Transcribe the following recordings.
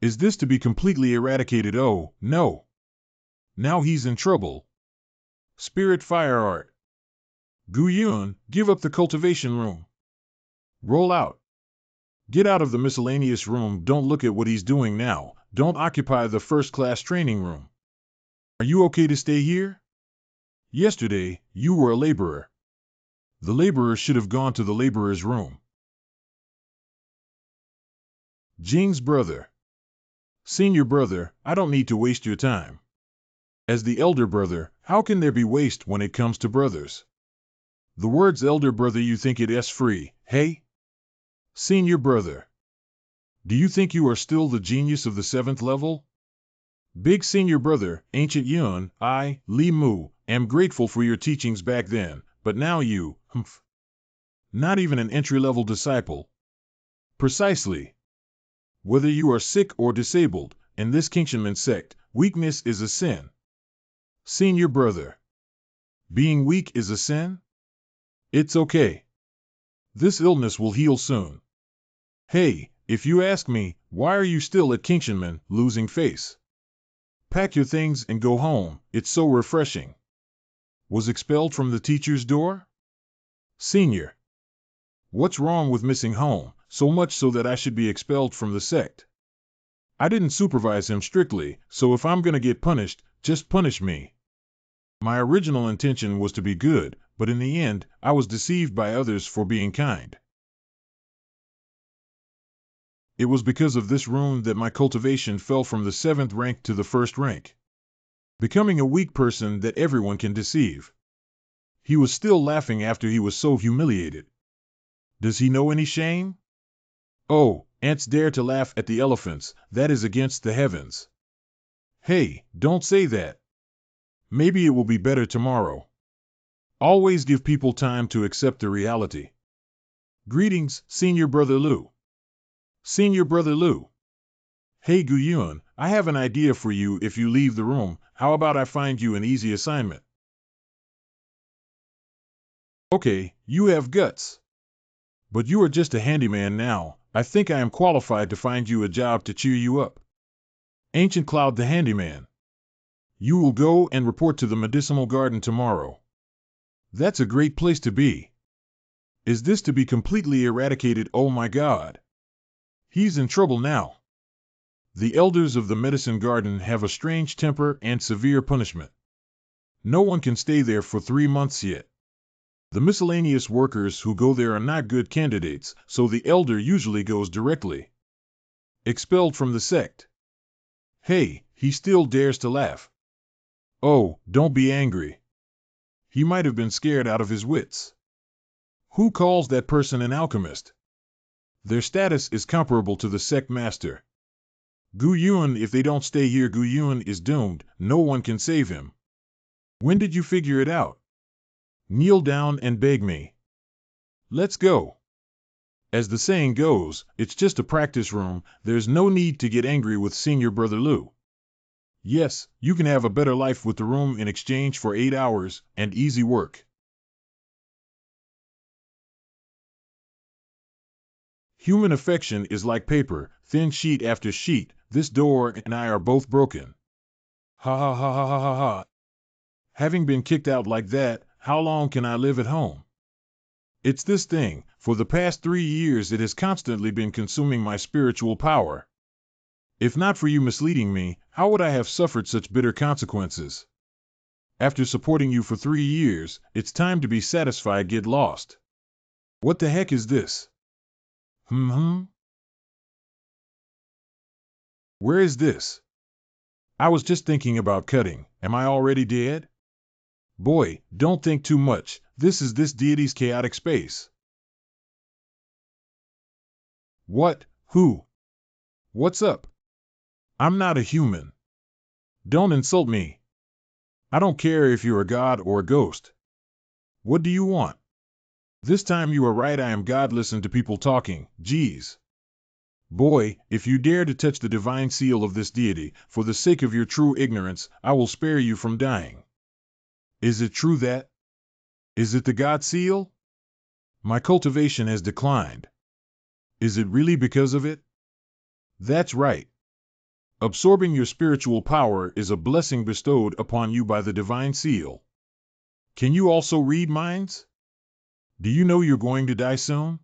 Is this to be completely eradicated? Oh, no. Now he's in trouble. Spirit fire art. Gu Yun, give up the cultivation room. Roll out. Get out of the miscellaneous room. Don't look at what he's doing now. Don't occupy the first-class training room. Are you okay to stay here? Yesterday, you were a laborer. The laborer should have gone to the laborer's room. Jing's brother. Senior brother, I don't need to waste your time. As the elder brother, how can there be waste when it comes to brothers? The words elder brother, you think it is free, hey? Senior brother. Do you think you are still the genius of the 7th level? Big senior brother, ancient Yun, I, Li Mu, am grateful for your teachings back then, but now you, not even an entry-level disciple. Precisely. Whether you are sick or disabled, in this Qing sect, weakness is a sin. Senior brother. Being weak is a sin? It's okay. This illness will heal soon. Hey, if you ask me, why are you still at Qing, losing face? Pack your things and go home, it's so refreshing. Was expelled from the teacher's door? Senior. What's wrong with missing home, so much so that I should be expelled from the sect? I didn't supervise him strictly, so if I'm gonna get punished, just punish me. My original intention was to be good, but in the end, I was deceived by others for being kind. It was because of this rune that my cultivation fell from the 7th rank to the 1st rank. Becoming a weak person that everyone can deceive. He was still laughing after he was so humiliated. Does he know any shame? Oh, ants dare to laugh at the elephants, that is against the heavens. Hey, don't say that. Maybe it will be better tomorrow. Always give people time to accept the reality. Greetings, Senior Brother Lu. Senior Brother Lu. Hey Gu Yun, I have an idea for you if you leave the room. How about I find you an easy assignment? Okay, you have guts. But you are just a handyman now. I think I am qualified to find you a job to cheer you up. Ancient Cloud the handyman. You will go and report to the medicinal garden tomorrow. That's a great place to be. Is this to be completely eradicated? Oh my God. He's in trouble now. The elders of the medicine garden have a strange temper and severe punishment. No one can stay there for 3 months yet. The miscellaneous workers who go there are not good candidates, so the elder usually goes directly. Expelled from the sect. Hey, he still dares to laugh. Oh, don't be angry. He might have been scared out of his wits. Who calls that person an alchemist? Their status is comparable to the sect master. Gu Yun, if they don't stay here, Gu Yun is doomed. No one can save him. When did you figure it out? Kneel down and beg me. Let's go. As the saying goes, it's just a practice room. There's no need to get angry with Senior Brother Lu. Yes, you can have a better life with the room in exchange for 8 hours and easy work. Human affection is like paper, thin sheet after sheet. This door and I are both broken. Ha ha ha ha ha ha ha. Having been kicked out like that, how long can I live at home? It's this thing. For the past 3 years it has constantly been consuming my spiritual power. If not for you misleading me, how would I have suffered such bitter consequences? After supporting you for 3 years, it's time to be satisfied. Get lost. What the heck is this? Where is this? I was just thinking about cutting. Am I already dead? Boy, don't think too much. This is this deity's chaotic space. What? Who? What's up? I'm not a human. Don't insult me. I don't care if you're a god or a ghost. What do you want? This time you are right, I am God. Listen to people talking. Geez. Boy, if you dare to touch the divine seal of this deity, for the sake of your true ignorance, I will spare you from dying. Is it true that? Is it the God seal? My cultivation has declined. Is it really because of it? That's right. Absorbing your spiritual power is a blessing bestowed upon you by the divine seal. Can you also read minds? Do you know you're going to die soon?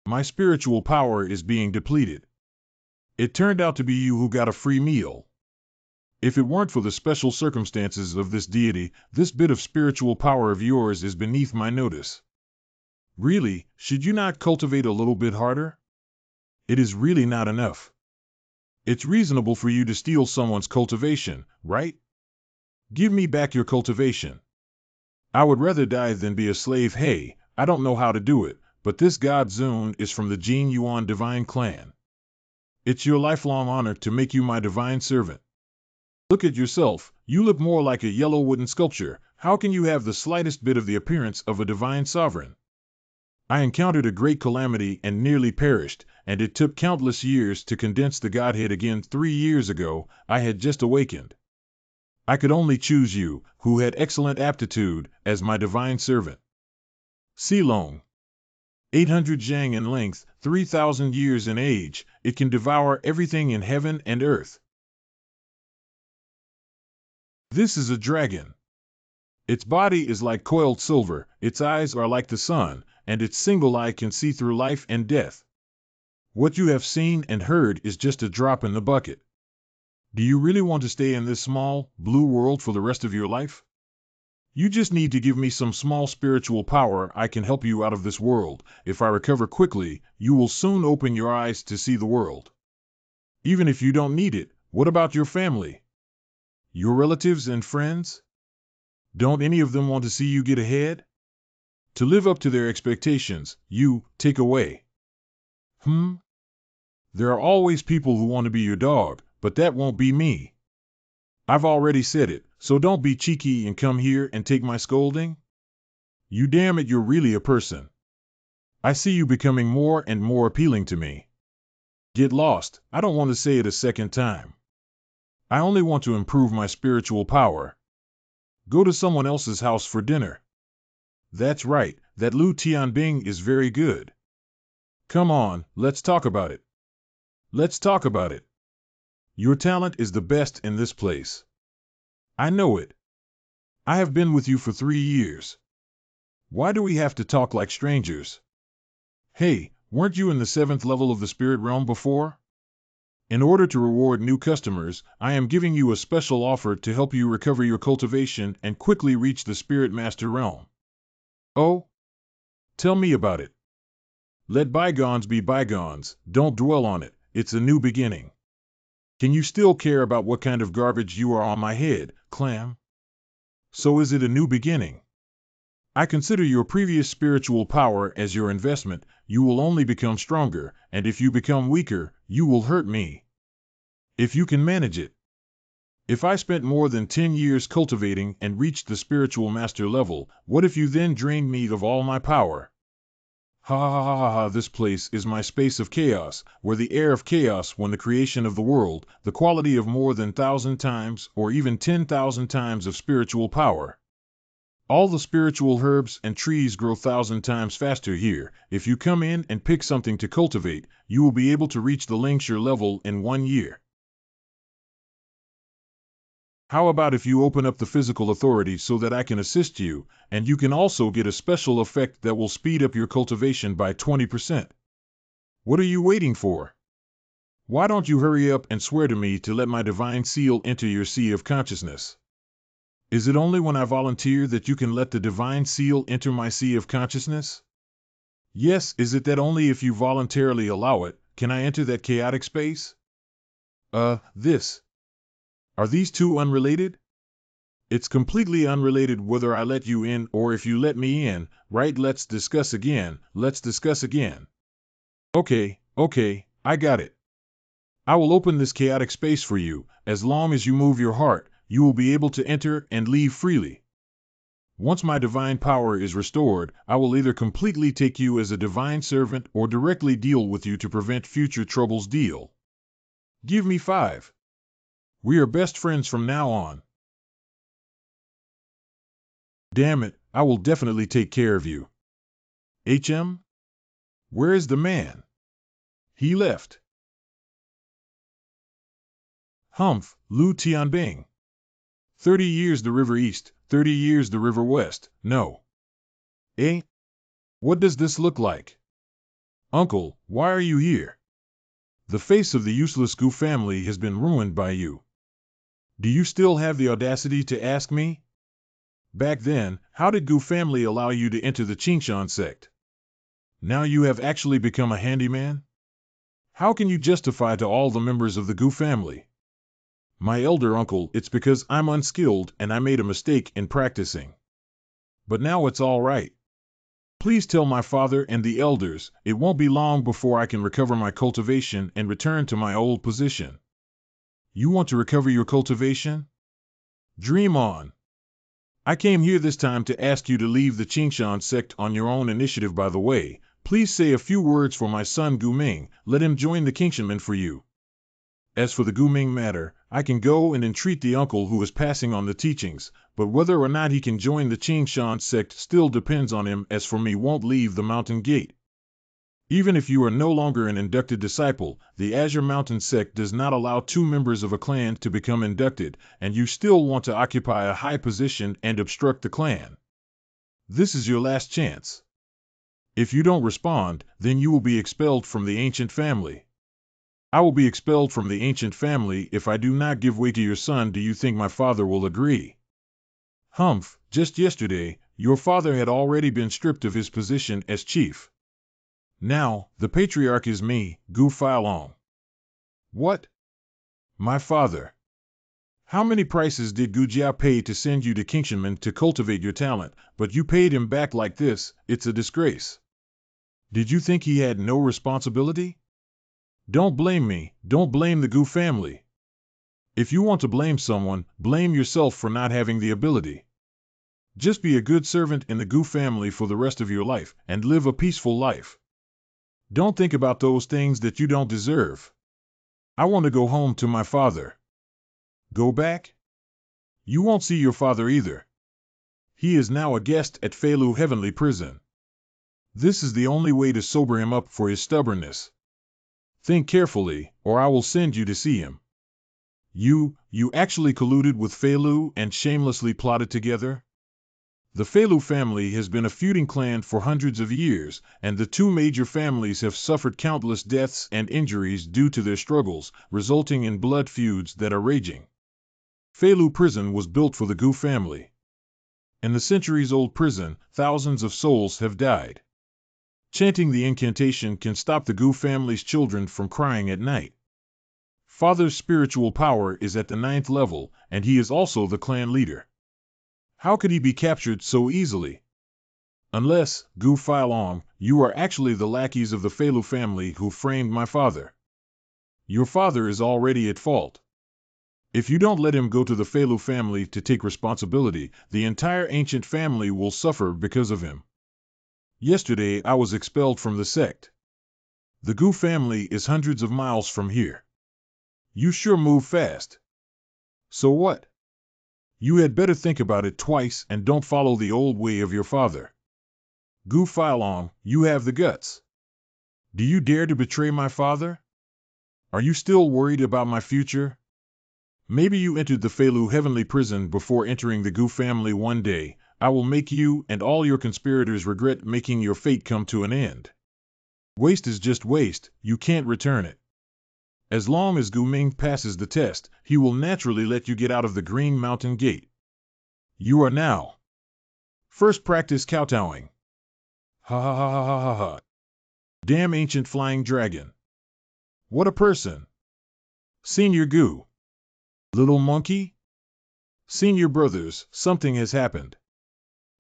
My spiritual power is being depleted. It turned out to be you who got a free meal. If it weren't for the special circumstances of this deity, this bit of spiritual power of yours is beneath my notice. Really, should you not cultivate a little bit harder? It is really not enough. It's reasonable for you to steal someone's cultivation, right? Give me back your cultivation. I would rather die than be a slave. Hey, I don't know how to do it, but this god Zune is from the Jin Yuan divine clan. It's your lifelong honor to make you my divine servant. Look at yourself, you look more like a yellow wooden sculpture. How can you have the slightest bit of the appearance of a divine sovereign? I encountered a great calamity and nearly perished, and it took countless years to condense the Godhead again. 3 years ago, I had just awakened. I could only choose you, who had excellent aptitude, as my divine servant. Silong. 800 zhang in length, 3,000 years in age, it can devour everything in heaven and earth. This is a dragon. Its body is like coiled silver, its eyes are like the sun, and its single eye can see through life and death. What you have seen and heard is just a drop in the bucket. Do you really want to stay in this small, blue world for the rest of your life? You just need to give me some small spiritual power. I can help you out of this world. If I recover quickly, you will soon open your eyes to see the world. Even if you don't need it, what about your family? Your relatives and friends? Don't any of them want to see you get ahead? To live up to their expectations, you take away. There are always people who want to be your dog, but that won't be me. I've already said it, so don't be cheeky and come here and take my scolding. You damn it, you're really a person. I see you becoming more and more appealing to me. Get lost, I don't want to say it a second time. I only want to improve my spiritual power. Go to someone else's house for dinner. That's right, that Lu Tianbing is very good. Come on, let's talk about it. Let's talk about it. Your talent is the best in this place. I know it. I have been with you for 3 years. Why do we have to talk like strangers? Hey, weren't you in the 7th level of the spirit realm before? In order to reward new customers, I am giving you a special offer to help you recover your cultivation and quickly reach the spirit master realm. Oh? Tell me about it. Let bygones be bygones, don't dwell on it, it's a new beginning. Can you still care about what kind of garbage you are on my head, clam? So is it a new beginning? I consider your previous spiritual power as your investment. You will only become stronger, and if you become weaker, you will hurt me. If you can manage it. If I spent more than 10 years cultivating and reached the spiritual master level, what if you then drained me of all my power? Ha ha ha ha ha, this place is my space of chaos, where the air of chaos when the creation of the world, the quality of more than 1,000 times or even 10,000 times of spiritual power. All the spiritual herbs and trees grow 1,000 times faster here. If you come in and pick something to cultivate, you will be able to reach the Lingshire level in 1 year. How about if you open up the physical authority so that I can assist you, and you can also get a special effect that will speed up your cultivation by 20%. What are you waiting for? Why don't you hurry up and swear to me to let my divine seal enter your sea of consciousness? Is it only when I volunteer that you can let the divine seal enter my sea of consciousness? Yes, is it that only if you voluntarily allow it, can I enter that chaotic space? This. Are these two unrelated? It's completely unrelated whether I let you in or if you let me in, right? Let's discuss again. Okay, I got it. I will open this chaotic space for you. As long as you move your heart, you will be able to enter and leave freely. Once my divine power is restored, I will either completely take you as a divine servant or directly deal with you to prevent future troubles. Deal. Give me 5. We are best friends from now on. Damn it, I will definitely take care of you. HM? Where is the man? He left. Humph, Lu Tianbing. 30 years the river east, 30 years the river west, no. Eh? What does this look like? Uncle, why are you here? The face of the useless Gu family has been ruined by you. Do you still have the audacity to ask me? Back then, how did Gu family allow you to enter the Qing sect? Now you have actually become a handyman? How can you justify to all the members of the Gu family? My elder uncle, it's because I'm unskilled and I made a mistake in practicing. But now it's all right. Please tell my father and the elders, it won't be long before I can recover my cultivation and return to my old position. You want to recover your cultivation? Dream on. I came here this time to ask you to leave the Qing sect on your own initiative. By the way, please say a few words for my son Gu Ming, let him join the Qingmen for you. As for the Gu Ming matter, I can go and entreat the uncle who is passing on the teachings, but whether or not he can join the Qing sect still depends on him. As for me, won't leave the mountain gate. Even if you are no longer an inducted disciple, the Azure Mountain sect does not allow two members of a clan to become inducted, and you still want to occupy a high position and obstruct the clan. This is your last chance. If you don't respond, then you will be expelled from the ancient family. I will be expelled from the ancient family if I do not give way to your son. Do you think my father will agree? Humph, just yesterday, your father had already been stripped of his position as chief. Now, the patriarch is me, Gu Failong. What? My father. How many prices did Gu Jia pay to send you to Qingmen to cultivate your talent, but you paid him back like this? It's a disgrace. Did you think he had no responsibility? Don't blame me, don't blame the Gu family. If you want to blame someone, blame yourself for not having the ability. Just be a good servant in the Gu family for the rest of your life, and live a peaceful life. Don't think about those things that you don't deserve. I want to go home to my father. Go back? You won't see your father either. He is now a guest at Feilu Heavenly Prison. This is the only way to sober him up for his stubbornness. Think carefully, or I will send you to see him. You actually colluded with Feilu and shamelessly plotted together? The Feilu family has been a feuding clan for hundreds of years, and the two major families have suffered countless deaths and injuries due to their struggles, resulting in blood feuds that are raging. Feilu Prison was built for the Gu family. In the centuries-old prison, thousands of souls have died. Chanting the incantation can stop the Gu family's children from crying at night. Father's spiritual power is at the 9th level, and he is also the clan leader. How could he be captured so easily? Unless, Gu Failong, you are actually the lackeys of the Feilu family who framed my father. Your father is already at fault. If you don't let him go to the Feilu family to take responsibility, the entire ancient family will suffer because of him. Yesterday I was expelled from the sect. The Gu family is hundreds of miles from here. You sure move fast. So what? You had better think about it twice and don't follow the old way of your father. Gu Failong, you have the guts. Do you dare to betray my father? Are you still worried about my future? Maybe you entered the Feilu Heavenly Prison before entering the Gu family. One day, I will make you and all your conspirators regret making your fate come to an end. Waste is just waste, you can't return it. As long as Gu Ming passes the test, he will naturally let you get out of the Green Mountain Gate. You are now. First practice kowtowing. Ha ha ha ha ha ha ha. Damn ancient flying dragon. What a person. Senior Gu. Little monkey? Senior brothers, something has happened.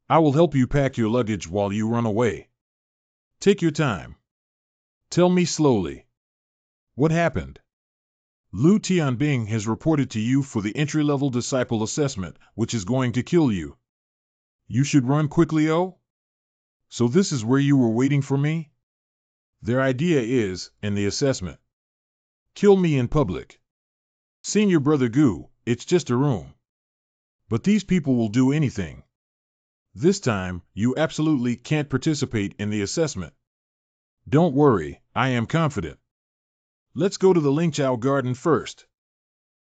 I will help you pack your luggage while you run away. Take your time. Tell me slowly. What happened? Lu Tianbing has reported to you for the entry-level disciple assessment, which is going to kill you. You should run quickly, oh? So this is where you were waiting for me? Their idea is, in the assessment, kill me in public. Senior brother Gu, it's just a room. But these people will do anything. This time, you absolutely can't participate in the assessment. Don't worry, I am confident. Let's go to the Lingchao Garden first.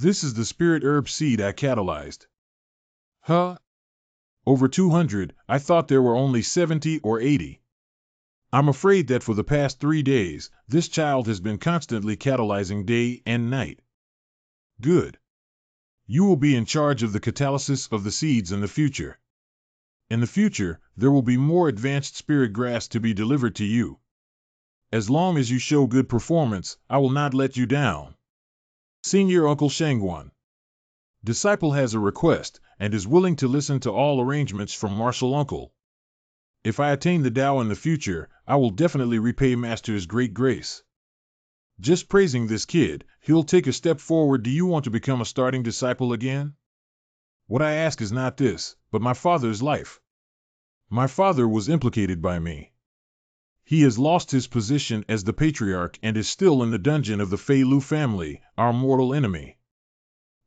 This is the spirit herb seed I catalyzed. Huh? Over 200, I thought there were only 70 or 80. I'm afraid that for the past 3 days, this child has been constantly catalyzing day and night. Good. You will be in charge of the catalysis of the seeds in the future. In the future, there will be more advanced spirit grass to be delivered to you. As long as you show good performance, I will not let you down. Senior Uncle Shangguan. Disciple has a request, and is willing to listen to all arrangements from Martial Uncle. If I attain the Tao in the future, I will definitely repay Master's great grace. Just praising this kid, he'll take a step forward. Do you want to become a starting disciple again? What I ask is not this, but my father's life. My father was implicated by me. He has lost his position as the patriarch and is still in the dungeon of the Fei Lu family, our mortal enemy.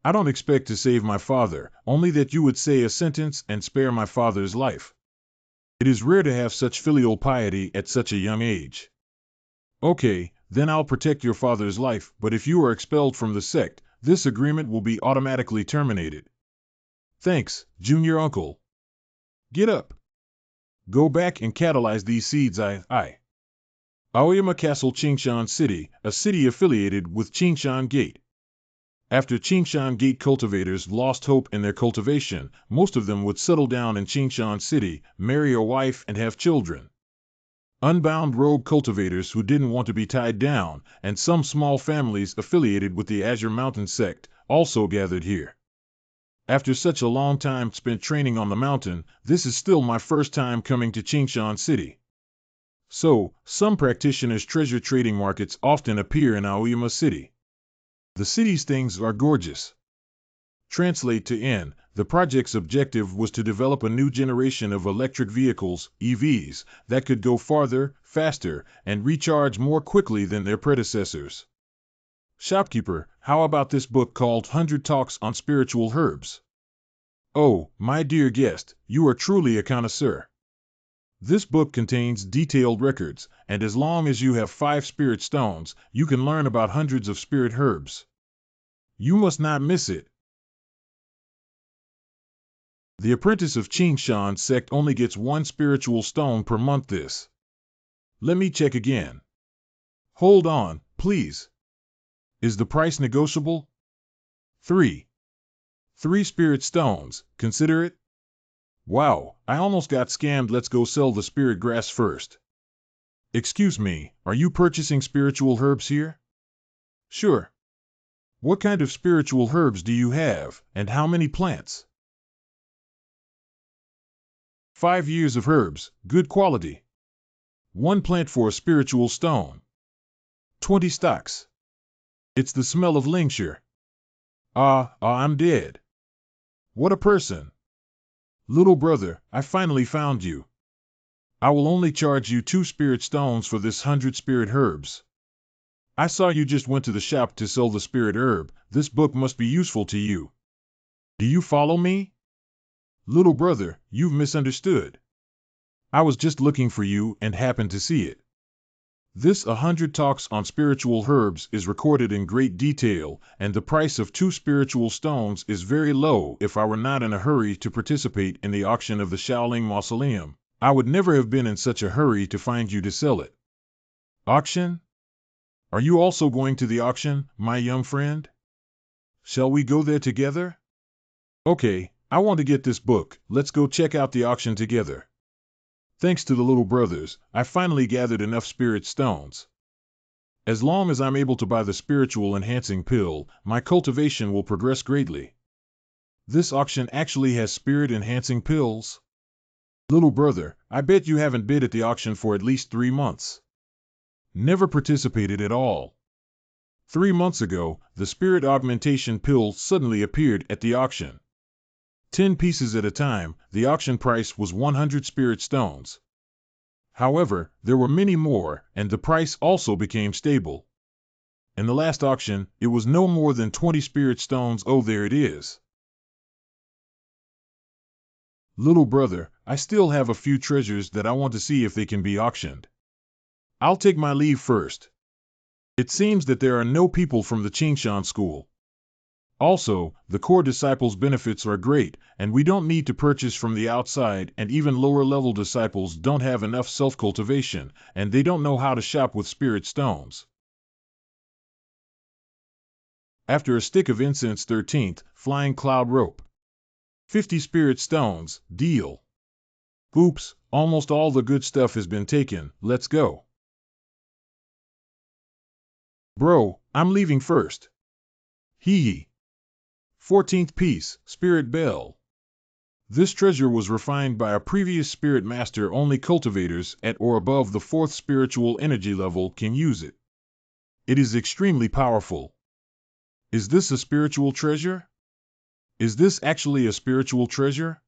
I don't expect to save my father, only that you would say a sentence and spare my father's life. It is rare to have such filial piety at such a young age. Okay, then I'll protect your father's life, but if you are expelled from the sect, this agreement will be automatically terminated. Thanks, Junior Uncle. Get up. Go back and catalyze these seeds. Aoyama Castle, Qingshan City, a city affiliated with Qingshan Gate. After Qingshan Gate cultivators lost hope in their cultivation, most of them would settle down in Qingshan City, marry a wife and have children. Unbound rogue cultivators who didn't want to be tied down, and some small families affiliated with the Azure Mountain sect, also gathered here. After such a long time spent training on the mountain, this is still my first time coming to Qingshan City. So, some practitioners' treasure trading markets often appear in Aoyama City. The city's things are gorgeous. Translate to N. The project's objective was to develop a new generation of electric vehicles, EVs, that could go farther, faster, and recharge more quickly than their predecessors. Shopkeeper, how about this book called 100 Talks on Spiritual Herbs? Oh, my dear guest, you are truly a connoisseur. This book contains detailed records, and as long as you have 5 spirit stones, you can learn about hundreds of spirit herbs. You must not miss it. The apprentice of Qingshan sect only gets 1 spiritual stone per month. This. Let me check again. Hold on, please. Is the price negotiable? 3 spirit stones, consider it? Wow, I almost got scammed. Let's go sell the spirit grass first. Excuse me, are you purchasing spiritual herbs here? Sure. What kind of spiritual herbs do you have, and how many plants? 5 years of herbs, good quality. 1 plant for a spiritual stone. 20 stocks. It's the smell of Lingshire. I'm dead. What a person. Little brother, I finally found you. I will only charge you 2 spirit stones for this 100 spirit herbs. I saw you just went to the shop to sell the spirit herb. This book must be useful to you. Do you follow me? Little brother, you've misunderstood. I was just looking for you and happened to see it. This 100 Talks on Spiritual Herbs is recorded in great detail, and the price of 2 spiritual stones is very low. If I were not in a hurry to participate in the auction of the Shaoling Mausoleum, I would never have been in such a hurry to find you to sell it. Auction? Are you also going to the auction, my young friend? Shall we go there together? Okay, I want to get this book. Let's go check out the auction together. Thanks to the little brothers, I finally gathered enough spirit stones. As long as I'm able to buy the spiritual enhancing pill, my cultivation will progress greatly. This auction actually has spirit enhancing pills? Little brother, I bet you haven't bid at the auction for at least 3 months. Never participated at all. 3 months ago, the spirit augmentation pill suddenly appeared at the auction. 10 pieces at a time, the auction price was 100 spirit stones. However, there were many more, and the price also became stable. In the last auction, it was no more than 20 spirit stones. Oh, there it is. Little brother, I still have a few treasures that I want to see if they can be auctioned. I'll take my leave first. It seems that there are no people from the Qingshan school. Also, the core disciples' benefits are great, and we don't need to purchase from the outside, and even lower-level disciples don't have enough self-cultivation, and they don't know how to shop with spirit stones. After a stick of incense 13th, flying cloud rope. 50 spirit stones, deal. Oops, almost all the good stuff has been taken, let's go. Bro, I'm leaving first. Hee. 14th piece, Spirit Bell. This treasure was refined by a previous spirit master. Only cultivators at or above the 4th spiritual energy level can use it. It is extremely powerful. Is this a spiritual treasure? Is this actually a spiritual treasure?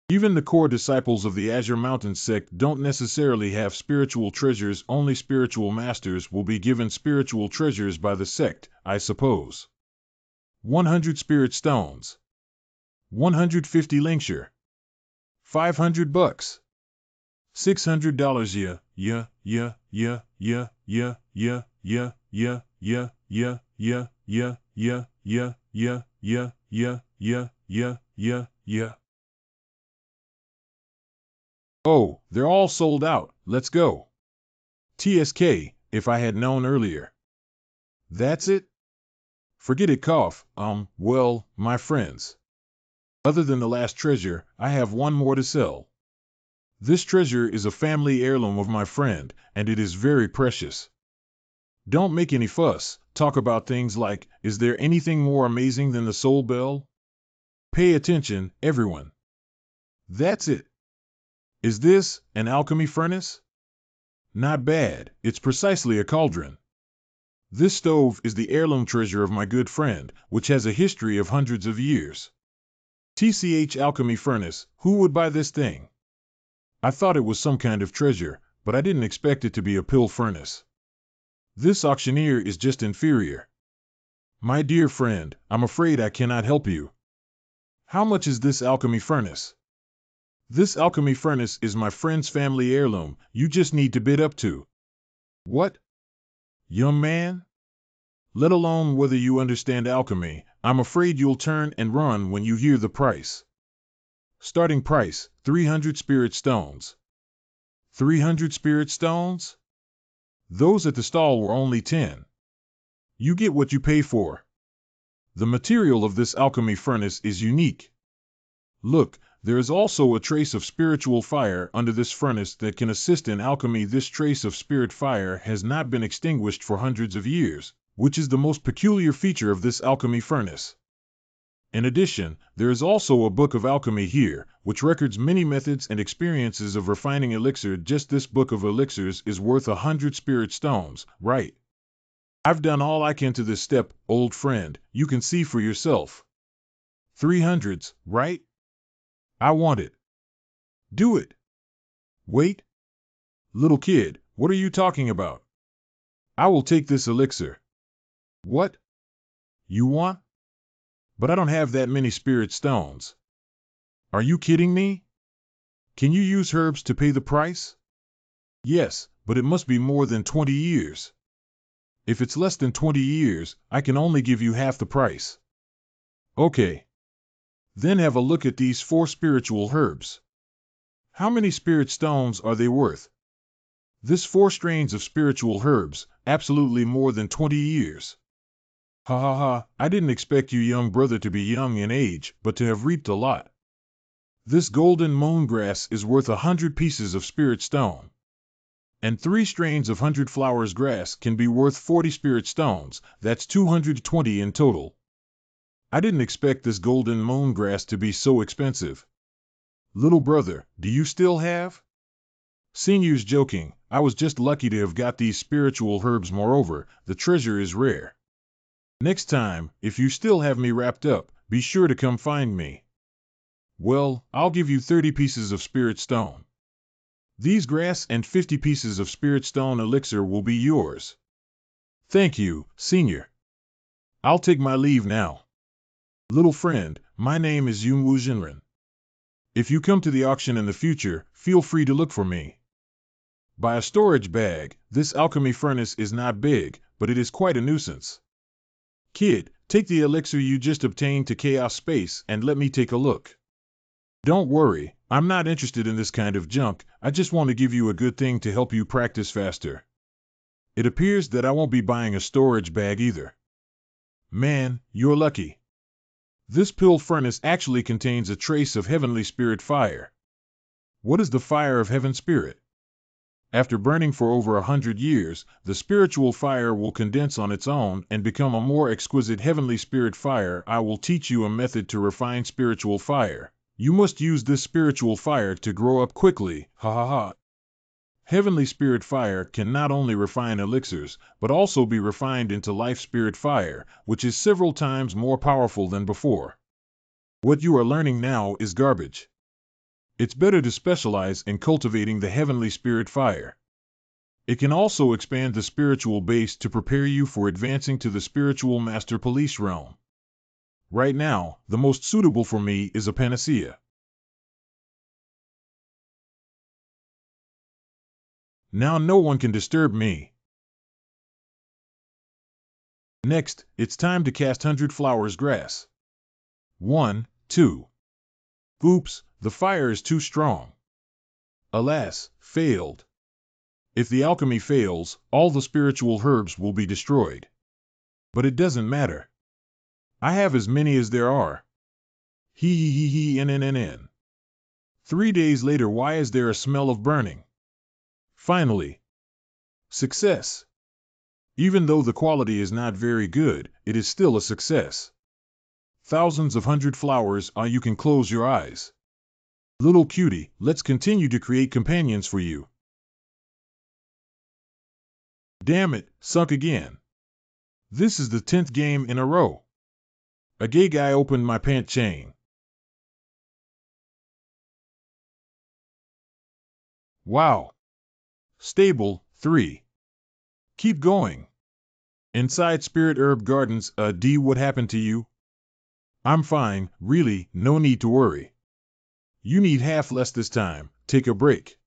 Even the core disciples of the Azure Mountain sect don't necessarily have spiritual treasures. Only spiritual masters will be given spiritual treasures by the sect, I suppose. 100 spirit stones. 150 linkshire. $500. $600. Yeah. Oh, they're all sold out. Let's go. TSK, if I had known earlier. That's it? Forget it, cough. Well, my friends. Other than the last treasure, I have one more to sell. This treasure is a family heirloom of my friend, and it is very precious. Don't make any fuss. Talk about things like, is there anything more amazing than the soul bell? Pay attention, everyone. That's it. Is this an alchemy furnace? Not bad. It's precisely a cauldron. This stove is the heirloom treasure of my good friend, which has a history of hundreds of years. TCH alchemy furnace, who would buy this thing? I thought it was some kind of treasure, but I didn't expect it to be a pill furnace. This auctioneer is just inferior. My dear friend, I'm afraid I cannot help you. How much is this alchemy furnace? This alchemy furnace is my friend's family heirloom. You just need to bid up to. What? Young man? Let alone whether you understand alchemy, I'm afraid you'll turn and run when you hear the price. Starting price, 300 spirit stones. 300 spirit stones? Those at the stall were only 10. You get what you pay for. The material of this alchemy furnace is unique. Look, there is also a trace of spiritual fire under this furnace that can assist in alchemy. This trace of spirit fire has not been extinguished for hundreds of years, which is the most peculiar feature of this alchemy furnace. In addition, there is also a book of alchemy here, which records many methods and experiences of refining elixir. Just this book of elixirs is worth 100 spirit stones, right? I've done all I can to this step, old friend. You can see for yourself. 300s, right? I want it. Do it. Wait. Little kid, what are you talking about? I will take this elixir. What? You want? But I don't have that many spirit stones. Are you kidding me? Can you use herbs to pay the price? Yes, but it must be more than 20 years. If it's less than 20 years, I can only give you half the price. Okay. Then have a look at these 4 spiritual herbs. How many spirit stones are they worth? This 4 strains of spiritual herbs, absolutely more than 20 years. Ha ha ha, I didn't expect you young brother to be young in age, but to have reaped a lot. This golden moon grass is worth 100 pieces of spirit stone. And 3 strains of 100 flowers grass can be worth 40 spirit stones. That's 220 in total. I didn't expect this golden moon grass to be so expensive. Little brother, do you still have? Senior's joking. I was just lucky to have got these spiritual herbs. Moreover, the treasure is rare. Next time, if you still have me wrapped up, be sure to come find me. Well, I'll give you 30 pieces of spirit stone. These grass and 50 pieces of spirit stone elixir will be yours. Thank you, Senior. I'll take my leave now. Little friend, my name is Yung Wu Jinren. If you come to the auction in the future, feel free to look for me. Buy a storage bag. This alchemy furnace is not big, but it is quite a nuisance. Kid, take the elixir you just obtained to Chaos Space and let me take a look. Don't worry, I'm not interested in this kind of junk, I just want to give you a good thing to help you practice faster. It appears that I won't be buying a storage bag either. Man, you're lucky. This pill furnace actually contains a trace of heavenly spirit fire. What is the fire of heaven spirit? After burning for over 100 years, the spiritual fire will condense on its own and become a more exquisite heavenly spirit fire. I will teach you a method to refine spiritual fire. You must use this spiritual fire to grow up quickly, ha ha ha. Heavenly spirit fire can not only refine elixirs, but also be refined into life spirit fire, which is several times more powerful than before. What you are learning now is garbage. It's better to specialize in cultivating the heavenly spirit fire. It can also expand the spiritual base to prepare you for advancing to the spiritual master police realm. Right now, the most suitable for me is a panacea. Now no one can disturb me. Next, it's time to cast 100 Flowers Grass. 1, 2. Oops, the fire is too strong. Alas, failed. If the alchemy fails, all the spiritual herbs will be destroyed. But it doesn't matter. I have as many as there are. N. 3 days later, why is there a smell of burning? Finally. Success. Even though the quality is not very good, it is still a success. Thousands of 100 flowers, you can close your eyes. Little cutie, let's continue to create companions for you. Damn it, sunk again. This is the 10th game in a row. A gay guy opened my pant chain. Wow. Stable, 3. Keep going. Inside Spirit Herb Gardens, D, what happened to you? I'm fine, really, no need to worry. You need half less this time, take a break.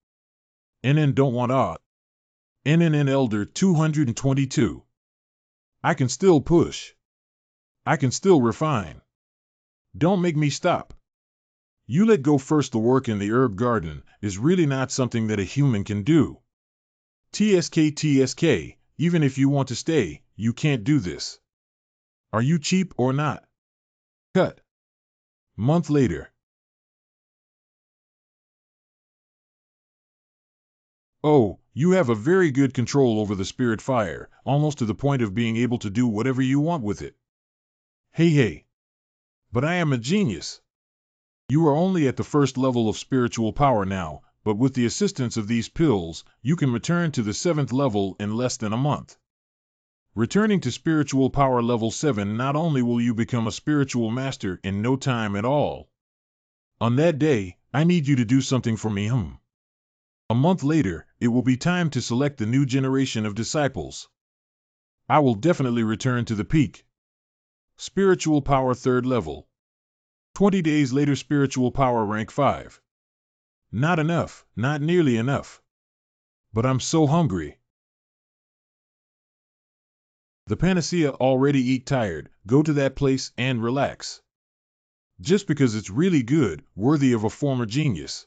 NN don't want ought. NNN Elder 222. I can still push. I can still refine. Don't make me stop. You let go first. The work in the herb garden is really not something that a human can do. TSK, even if you want to stay, you can't do this. Are you cheap or not? Cut. Month later. Oh, you have a very good control over the spirit fire, almost to the point of being able to do whatever you want with it. Hey. But I am a genius. You are only at the first level of spiritual power now, but with the assistance of these pills, you can return to the 7th level in less than a month. Returning to spiritual power level 7, not only will you become a spiritual master in no time at all. On that day, I need you to do something for me. A month later, it will be time to select the new generation of disciples. I will definitely return to the peak. Spiritual power 3rd level. 20 days later, spiritual power rank 5. Not enough, not nearly enough. But I'm so hungry. The panacea already eat tired, go to that place and relax. Just because it's really good, worthy of a former genius.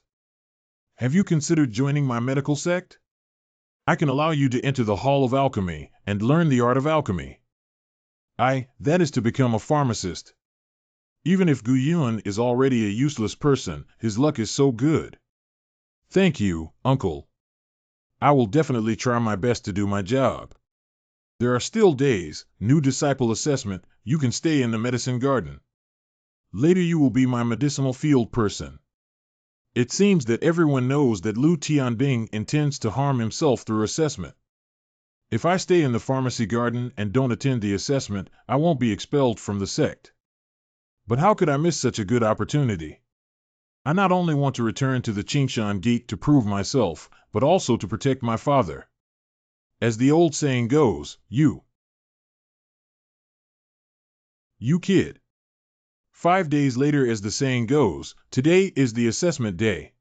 Have you considered joining my medical sect? I can allow you to enter the Hall of Alchemy and learn the art of alchemy. That is to become a pharmacist. Even if Gu Yun is already a useless person, his luck is so good. Thank you, uncle. I will definitely try my best to do my job. There are still days, new disciple assessment, you can stay in the medicine garden. Later you will be my medicinal field person. It seems that everyone knows that Lu Tianbing intends to harm himself through assessment. If I stay in the pharmacy garden and don't attend the assessment, I won't be expelled from the sect. But how could I miss such a good opportunity? I not only want to return to the Qing gate to prove myself, but also to protect my father. As the old saying goes, you kid. 5 days later, as the saying goes, today is the assessment day.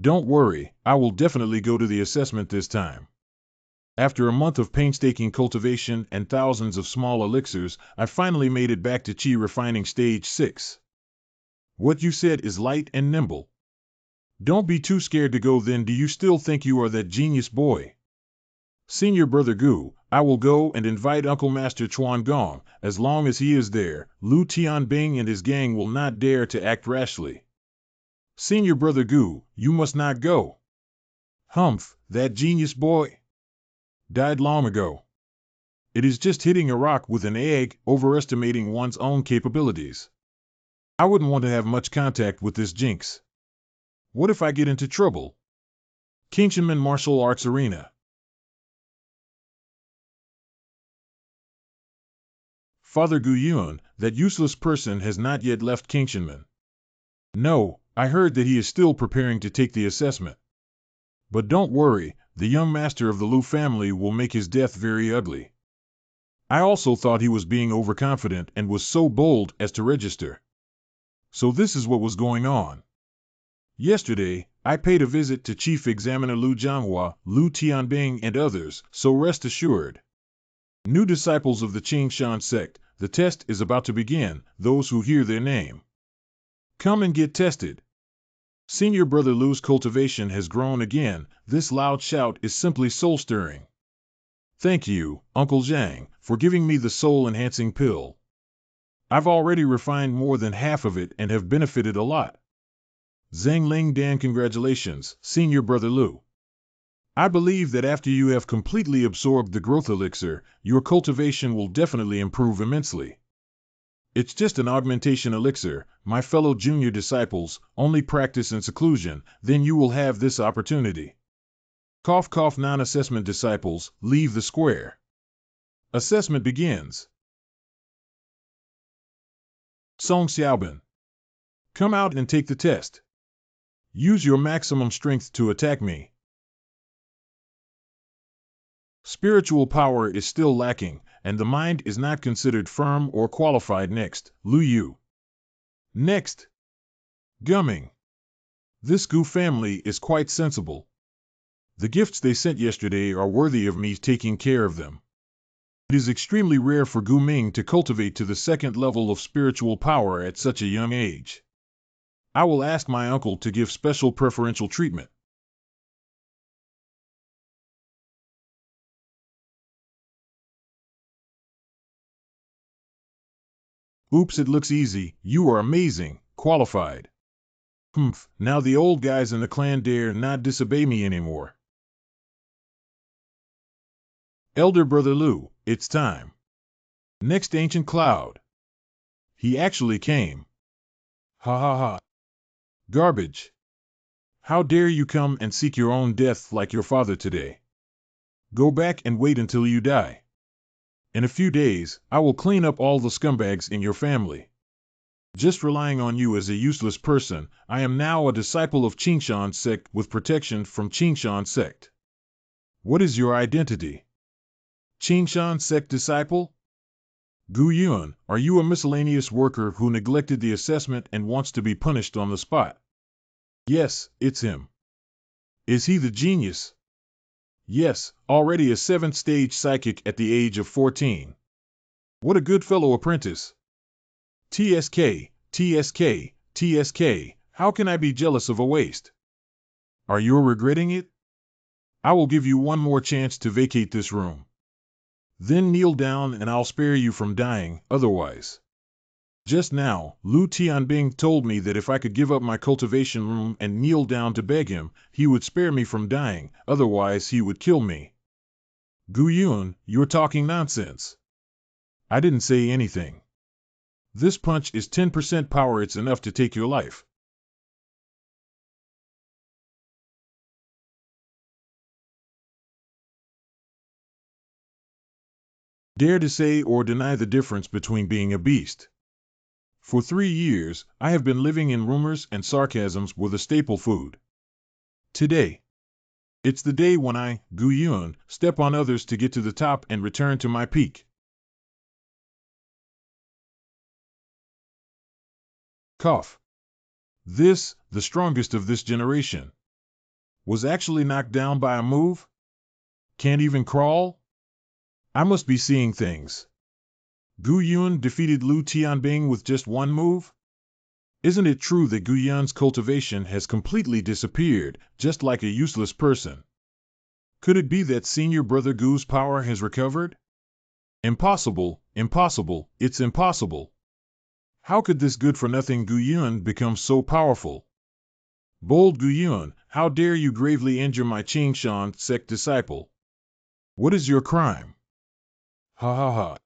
Don't worry, I will definitely go to the assessment this time. After a month of painstaking cultivation and thousands of small elixirs, I finally made it back to Qi refining stage 6. What you said is light and nimble. Don't be too scared to go then. Do you still think you are that genius boy? Senior Brother Gu, I will go and invite Uncle Master Chuan Gong. As long as he is there, Lu Tianbing and his gang will not dare to act rashly. Senior Brother Gu, you must not go. Humph, that genius boy died long ago. It is just hitting a rock with an egg, overestimating one's own capabilities. I wouldn't want to have much contact with this jinx. What if I get into trouble? Kingshanman Martial Arts Arena. Father Gu Yun, that useless person has not yet left Kingshanman. No, I heard that he is still preparing to take the assessment. But don't worry, the young master of the Lu family will make his death very ugly. I also thought he was being overconfident and was so bold as to register. So this is what was going on. Yesterday, I paid a visit to Chief Examiner Lu Jianghua, Lu Tianbing, and others, so rest assured. New disciples of the Qing Shan sect, the test is about to begin, those who hear their name. Come and get tested. Senior Brother Lu's cultivation has grown again. This loud shout is simply soul-stirring. Thank you, Uncle Zhang, for giving me the soul-enhancing pill. I've already refined more than half of it and have benefited a lot. Zhang Ling Dan, congratulations, Senior Brother Lu. I believe that after you have completely absorbed the growth elixir, your cultivation will definitely improve immensely. It's just an augmentation elixir, my fellow junior disciples, only practice in seclusion, then you will have this opportunity. Cough cough, non-assessment disciples, leave the square. Assessment begins. Song Xiaobin. Come out and take the test. Use your maximum strength to attack me. Spiritual power is still lacking, and the mind is not considered firm or qualified. Next, Lu Yu. Next, Gumming. This Gu family is quite sensible. The gifts they sent yesterday are worthy of me taking care of them. It is extremely rare for Gu Ming to cultivate to the second level of spiritual power at such a young age. I will ask my uncle to give special preferential treatment. Oops, it looks easy. You are amazing, qualified. Humph, now the old guys in the clan dare not disobey me anymore. Elder Brother Lu, it's time. Next, Ancient Cloud. He actually came. Ha ha ha. Garbage. How dare you come and seek your own death like your father today? Go back and wait until you die. In a few days, I will clean up all the scumbags in your family. Just relying on you as a useless person, I am now a disciple of Qingshan sect with protection from Qingshan sect. What is your identity? Qingshan sect disciple? Gu Yun, are you a miscellaneous worker who neglected the assessment and wants to be punished on the spot? Yes, it's him. Is he the genius? Yes, already a 7th stage psychic at the age of 14. What a good fellow apprentice. TSK, TSK, TSK, how can I be jealous of a waste? Are you regretting it? I will give you one more chance to vacate this room. Then kneel down and I'll spare you from dying, otherwise. Just now, Lu Tianbing told me that if I could give up my cultivation room and kneel down to beg him, he would spare me from dying, otherwise he would kill me. Gu Yun, you're talking nonsense. I didn't say anything. This punch is 10% power, it's enough to take your life. Dare to say or deny the difference between being a beast. For 3 years, I have been living in rumors and sarcasms were the staple food. Today, it's the day when I, Gu Yun, step on others to get to the top and return to my peak. Cough. This, the strongest of this generation, was actually knocked down by a move? Can't even crawl? I must be seeing things. Gu Yun defeated Lu Tianbing with just one move? Isn't it true that Gu Yun's cultivation has completely disappeared, just like a useless person? Could it be that senior brother Gu's power has recovered? Impossible, impossible, it's impossible. How could this good-for-nothing Gu Yun become so powerful? Bold Gu Yun, how dare you gravely injure my Qing Shan sect disciple? What is your crime? Ha ha ha.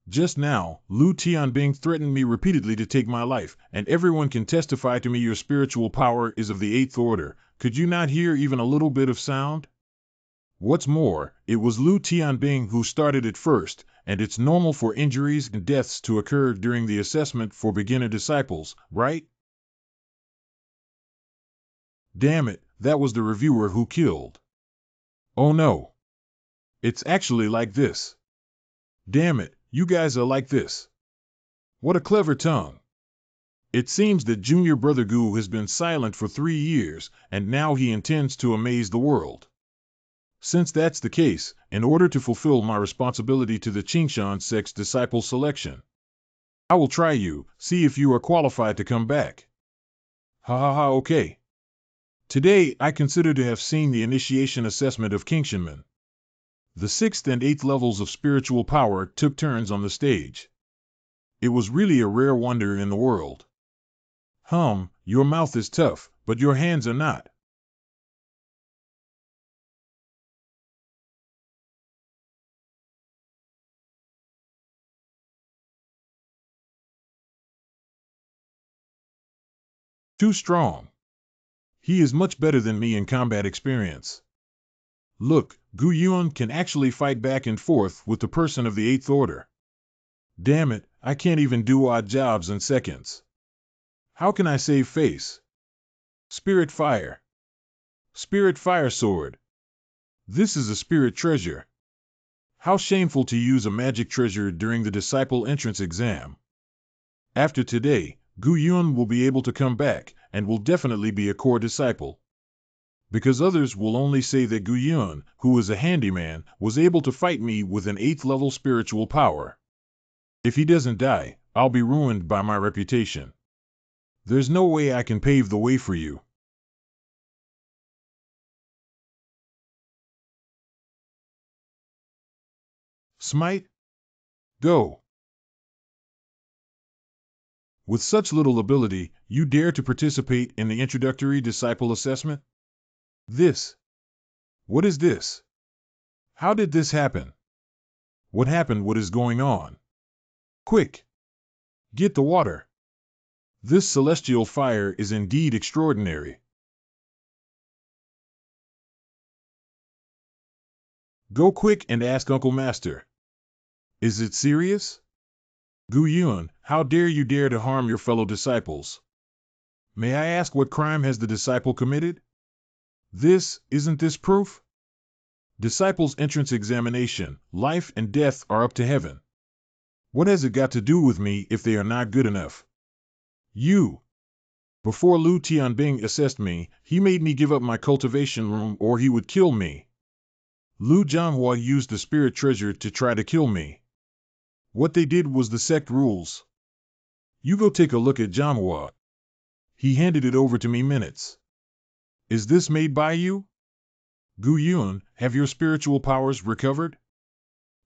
Just now, Lu Tianbing threatened me repeatedly to take my life, and everyone can testify to me your spiritual power is of the 8th order. Could you not hear even a little bit of sound? What's more, it was Lu Tianbing who started it first, and it's normal for injuries and deaths to occur during the assessment for beginner disciples, right? Damn it, that was the reviewer who killed. Oh no. It's actually like this. Damn it, you guys are like this. What a clever tongue. It seems that Junior Brother Gu has been silent for 3 years, and now he intends to amaze the world. Since that's the case, in order to fulfill my responsibility to the Qingshan sect's disciple selection, I will try you, see if you are qualified to come back. Ha ha ha, okay. Today, I consider to have seen the initiation assessment of Qingshanmen. The 6th and 8th levels of spiritual power took turns on the stage. It was really a rare wonder in the world. Your mouth is tough, but your hands are not. Too strong. He is much better than me in combat experience. Look, Gu Yun can actually fight back and forth with the person of the 8th order. Damn it, I can't even do odd jobs in seconds. How can I save face? Spirit fire. Spirit fire sword. This is a spirit treasure. How shameful to use a magic treasure during the disciple entrance exam. After today, Gu Yun will be able to come back, and will definitely be a core disciple. Because others will only say that Gu Yun, who is a handyman, was able to fight me with an 8th level spiritual power. If he doesn't die, I'll be ruined by my reputation. There's no way I can pave the way for you. Smite? Go. With such little ability, you dare to participate in the introductory disciple assessment? What is this? How did this happen? What happened? What is going on? Quick! Get the water. This celestial fire is indeed extraordinary. Go quick and ask Uncle Master. Is it serious? Gu Yun, how dare you dare to harm your fellow disciples? May I ask what crime has the disciple committed? Isn't this proof? Disciples' entrance examination, life and death are up to heaven. What has it got to do with me if they are not good enough? Before Lu Tianbing assessed me, he made me give up my cultivation room or he would kill me. Lu Jianhua used the spirit treasure to try to kill me. What they did was the sect rules. You go take a look at Jianhua. He handed it over to me minutes. Is this made by you? Gu Yun, have your spiritual powers recovered?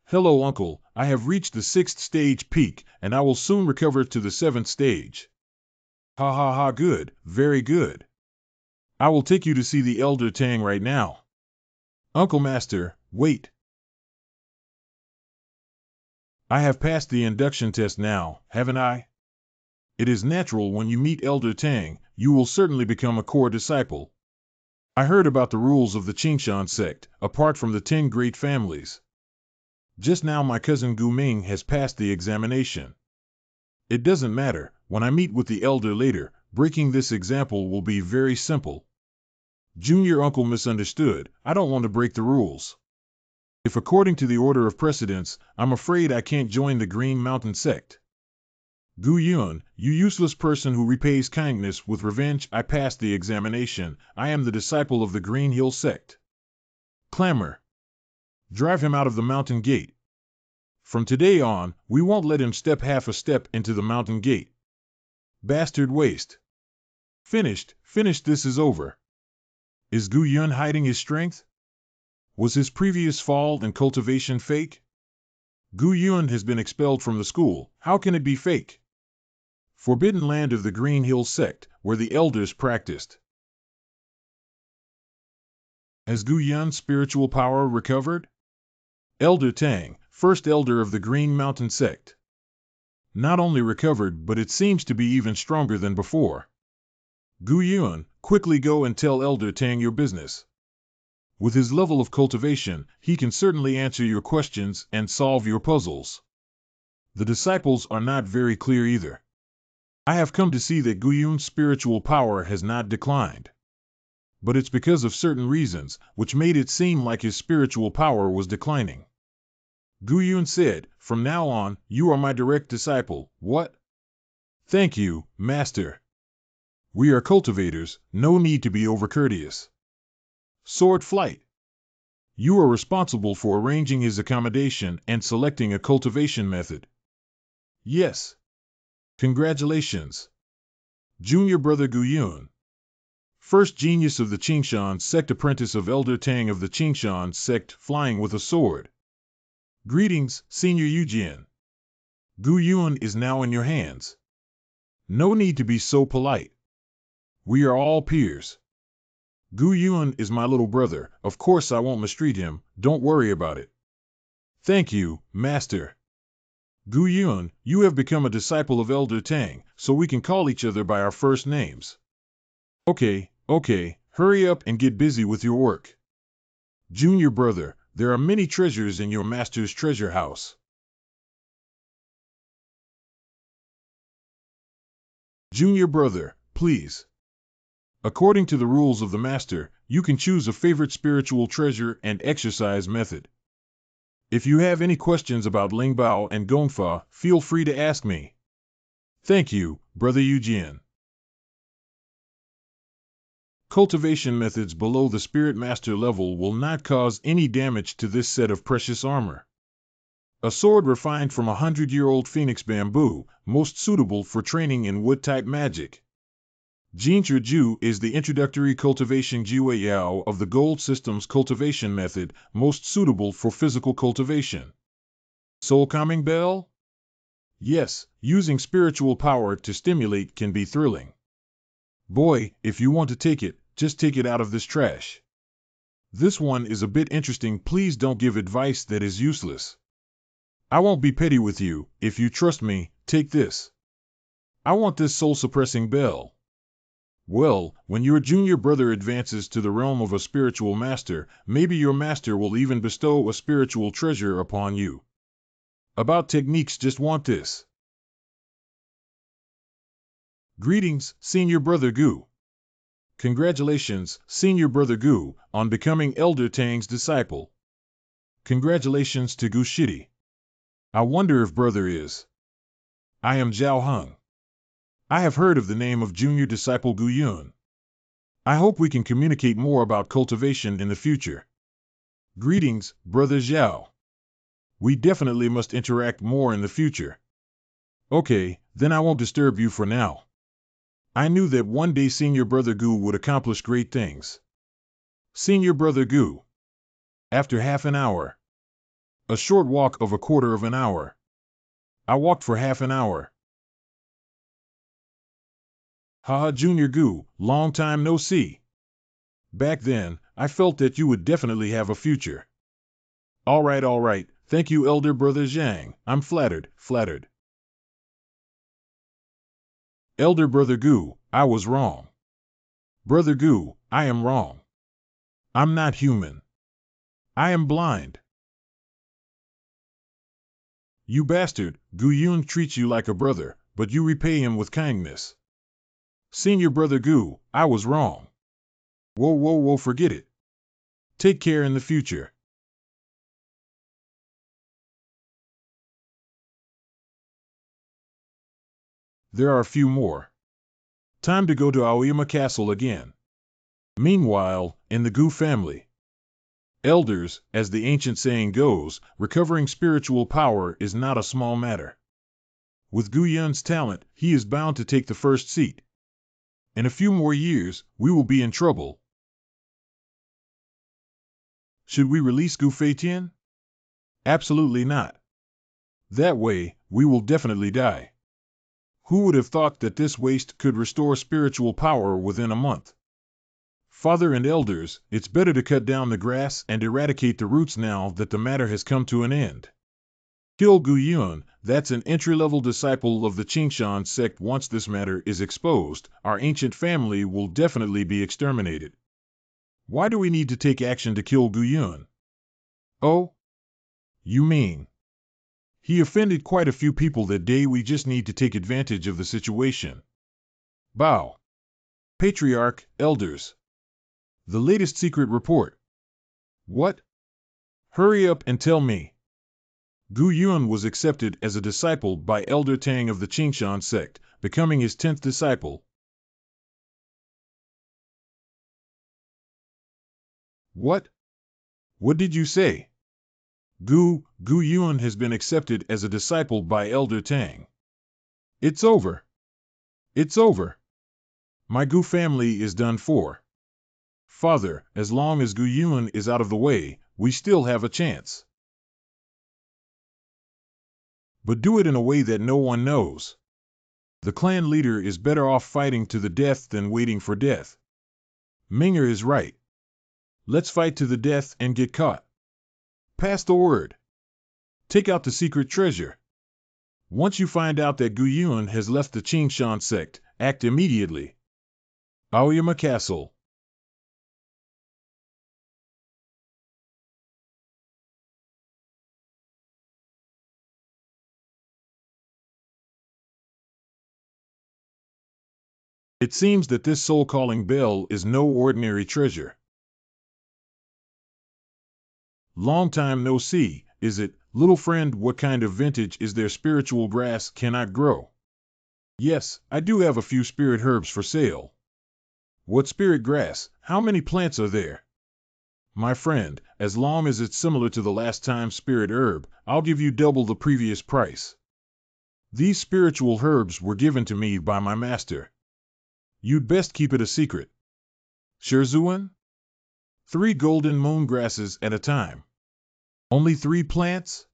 Hello, uncle, I have reached the 6th stage peak, and I will soon recover to the 7th stage. Ha ha ha, good, very good. I will take you to see the elder Tang right now. Uncle Master, wait. I have passed the induction test now, haven't I? It is natural when you meet Elder Tang, you will certainly become a core disciple. I heard about the rules of the Qingshan sect, apart from the 10 great families. Just now my cousin Gu Ming has passed the examination. It doesn't matter, when I meet with the elder later, breaking this example will be very simple. Junior uncle misunderstood, I don't want to break the rules. If according to the order of precedence, I'm afraid I can't join the Green Mountain sect. Gu Yun, you useless person who repays kindness with revenge, I passed the examination, I am the disciple of the Green Hill sect. Clamor. Drive him out of the mountain gate. From today on, we won't let him step half a step into the mountain gate. Bastard waste. Finished, this is over. Is Gu Yun hiding his strength? Was his previous fall in cultivation fake? Gu Yun has been expelled from the school, how can it be fake? Forbidden land of the Green Hill sect, where the elders practiced. Has Gu Yun's spiritual power recovered? Elder Tang, first elder of the Green Mountain sect. Not only recovered, but it seems to be even stronger than before. Gu Yun, quickly go and tell Elder Tang your business. With his level of cultivation, he can certainly answer your questions and solve your puzzles. The disciples are not very clear either. I have come to see that Gu Yun's spiritual power has not declined. But it's because of certain reasons, which made it seem like his spiritual power was declining. Gu Yun said, "From now on, you are my direct disciple." What? Thank you, Master. We are cultivators, no need to be overcourteous. Sword flight. You are responsible for arranging his accommodation and selecting a cultivation method. Yes. Congratulations. Junior brother Gu Yun. First genius of the Qingshan sect, apprentice of Elder Tang of the Qingshan sect, flying with a sword. Greetings, Senior Yujin. Gu Yun is now in your hands. No need to be so polite. We are all peers. Gu Yun is my little brother, of course I won't mistreat him, don't worry about it. Thank you, Master. Gu Yun, you have become a disciple of Elder Tang, so we can call each other by our first names. Okay, hurry up and get busy with your work. Junior brother, there are many treasures in your master's treasure house. Junior brother, please. According to the rules of the master, you can choose a favorite spiritual treasure and exercise method. If you have any questions about Lingbao and Gongfa, feel free to ask me. Thank you, Brother Eugene. Cultivation methods below the Spirit Master level will not cause any damage to this set of precious armor. A sword refined from 100-year-old phoenix bamboo, most suitable for training in wood-type magic. Jinzhi Ju is the introductory cultivation Jiwei Yao of the Gold System's cultivation method, most suitable for physical cultivation. Soul Calming Bell? Yes, using spiritual power to stimulate can be thrilling. Boy, if you want to take it, just take it out of this trash. This one is a bit interesting, please don't give advice that is useless. I won't be petty with you, if you trust me, take this. I want this soul-suppressing bell. Well, when your junior brother advances to the realm of a spiritual master, maybe your master will even bestow a spiritual treasure upon you. About techniques, just want this. Greetings, Senior Brother Gu. Congratulations, Senior Brother Gu, on becoming Elder Tang's disciple. Congratulations to Gu Shidi. I wonder if brother is. I am Zhao Heng. I have heard of the name of junior disciple Gu Yun. I hope we can communicate more about cultivation in the future. Greetings, Brother Zhao. We definitely must interact more in the future. Okay, then I won't disturb you for now. I knew that one day Senior Brother Gu would accomplish great things. Senior Brother Gu. After half an hour. A short walk of a quarter of an hour. I walked for half an hour. Haha, Junior Gu, long time no see. Back then, I felt that you would definitely have a future. All right. Thank you, Elder Brother Zhang. I'm flattered. Elder Brother Gu, I was wrong. Brother Gu, I am wrong. I'm not human. I am blind. You bastard, Gu Yun treats you like a brother, but you repay him with kindness. Senior Brother Gu, I was wrong. Whoa, forget it. Take care in the future. There are a few more. Time to go to Aoyama Castle again. Meanwhile, in the Gu family. Elders, as the ancient saying goes, recovering spiritual power is not a small matter. With Gu Yun's talent, he is bound to take the first seat. In a few more years, we will be in trouble. Should we release Gu Feitian? Absolutely not. That way, we will definitely die. Who would have thought that this waste could restore spiritual power within a month? Father and elders, it's better to cut down the grass and eradicate the roots now that the matter has come to an end. Kill Gu Yun, that's an entry-level disciple of the Qing sect. Once this matter is exposed, our ancient family will definitely be exterminated. Why do we need to take action to kill Gu Yun? Oh? You mean? He offended quite a few people that day. We just need to take advantage of the situation. Bow. Patriarch, elders. The latest secret report. What? Hurry up and tell me. Gu Yun was accepted as a disciple by Elder Tang of the Qing sect, becoming his 10th disciple. What? What did you say? Gu Yun has been accepted as a disciple by Elder Tang. It's over. It's over. My Gu family is done for. Father, as long as Gu Yun is out of the way, we still have a chance. But do it in a way that no one knows. The clan leader is better off fighting to the death than waiting for death. Minger is right. Let's fight to the death and get caught. Pass the word. Take out the secret treasure. Once you find out that Gu Yun has left the Qing sect, act immediately. Aoyama Castle. It seems that this soul-calling bell is no ordinary treasure. Long time no see, is it, little friend? What kind of vintage is there? Spiritual grass cannot grow. Yes, I do have a few spirit herbs for sale. What spirit grass? How many plants are there? My friend, as long as it's similar to the last time's spirit herb, I'll give you double the previous price. These spiritual herbs were given to me by my master. You'd best keep it a secret. Sherzuan? 3 golden moon grasses at a time. Only 3 plants?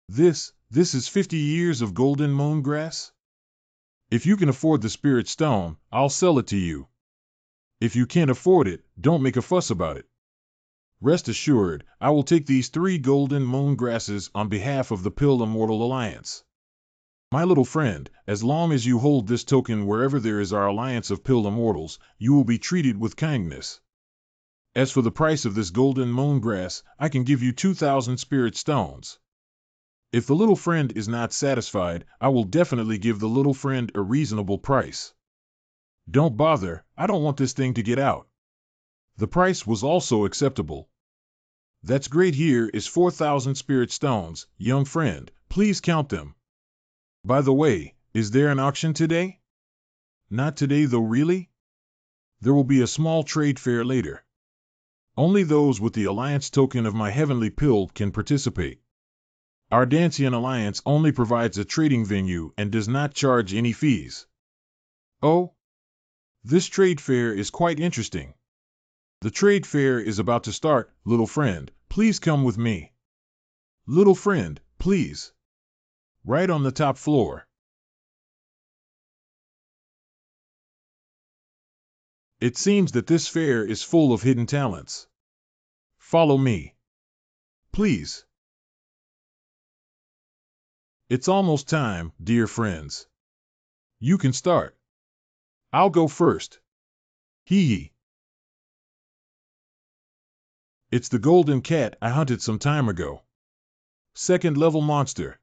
This is 50 years of golden moon grass? If you can afford the spirit stone, I'll sell it to you. If you can't afford it, don't make a fuss about it. Rest assured, I will take these 3 golden moon grasses on behalf of the Pill Immortal Alliance. My little friend, as long as you hold this token wherever there is our alliance of Pill Immortals, you will be treated with kindness. As for the price of this golden moon grass, I can give you 2,000 spirit stones. If the little friend is not satisfied, I will definitely give the little friend a reasonable price. Don't bother, I don't want this thing to get out. The price was also acceptable. That's great. Here is 4,000 spirit stones, young friend, please count them. By the way, is there an auction today? Not today though, really? There will be a small trade fair later. Only those with the alliance token of my heavenly pill can participate. Our Dancian alliance only provides a trading venue and does not charge any fees. Oh? This trade fair is quite interesting. The trade fair is about to start. Little friend, please come with me. Little friend, please. Right on the top floor. It seems that this fair is full of hidden talents. Follow me. Please. It's almost time, dear friends. You can start. I'll go first. Hee hee. It's the golden cat I hunted some time ago. 2nd level monster.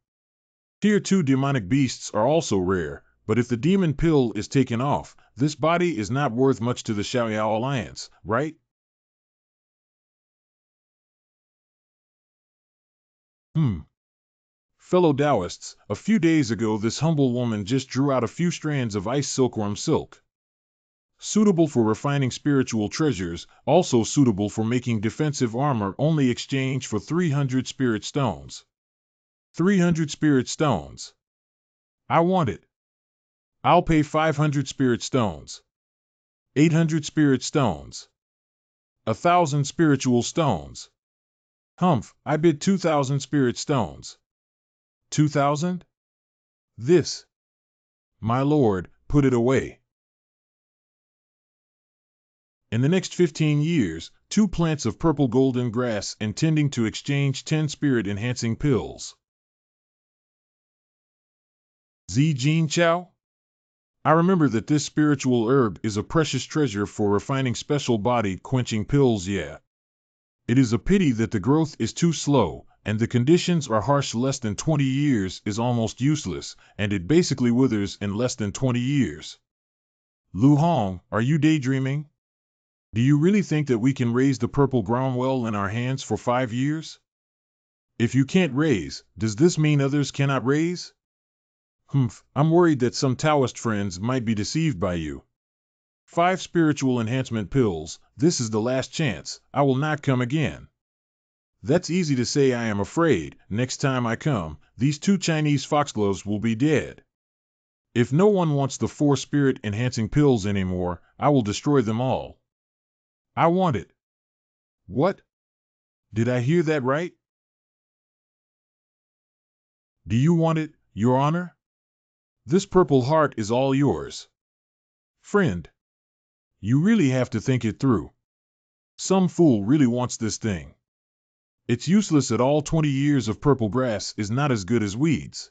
Tier 2 demonic beasts are also rare, but if the demon pill is taken off, this body is not worth much to the Xiaoyao Alliance, right? Fellow Taoists, a few days ago this humble woman just drew out a few strands of ice silkworm silk. Suitable for refining spiritual treasures, also suitable for making defensive armor, only exchange for 300 spirit stones. 300 spirit stones. I want it. I'll pay 500 spirit stones. 800 spirit stones. 1,000 spiritual stones. Humph, I bid 2,000 spirit stones. 2,000? This. My lord, put it away. In the next 15 years, 2 plants of purple golden grass intending to exchange 10 spirit-enhancing pills. Zijin Chao? I remember that this spiritual herb is a precious treasure for refining special body-quenching pills, yeah. It is a pity that the growth is too slow, and the conditions are harsh. Less than 20 years is almost useless, and it basically withers in less than 20 years. Lu Hong, are you daydreaming? Do you really think that we can raise the purple groundwell in our hands for 5 years? If you can't raise, does this mean others cannot raise? I'm worried that some Taoist friends might be deceived by you. 5 spiritual enhancement pills, this is the last chance, I will not come again. That's easy to say. I am afraid, next time I come, these 2 Chinese foxgloves will be dead. If no one wants the 4 spirit-enhancing pills anymore, I will destroy them all. I want it. What? Did I hear that right? Do you want it, Your Honor? This purple heart is all yours. Friend, you really have to think it through. Some fool really wants this thing. It's useless at all. 20 years of purple grass is not as good as weeds.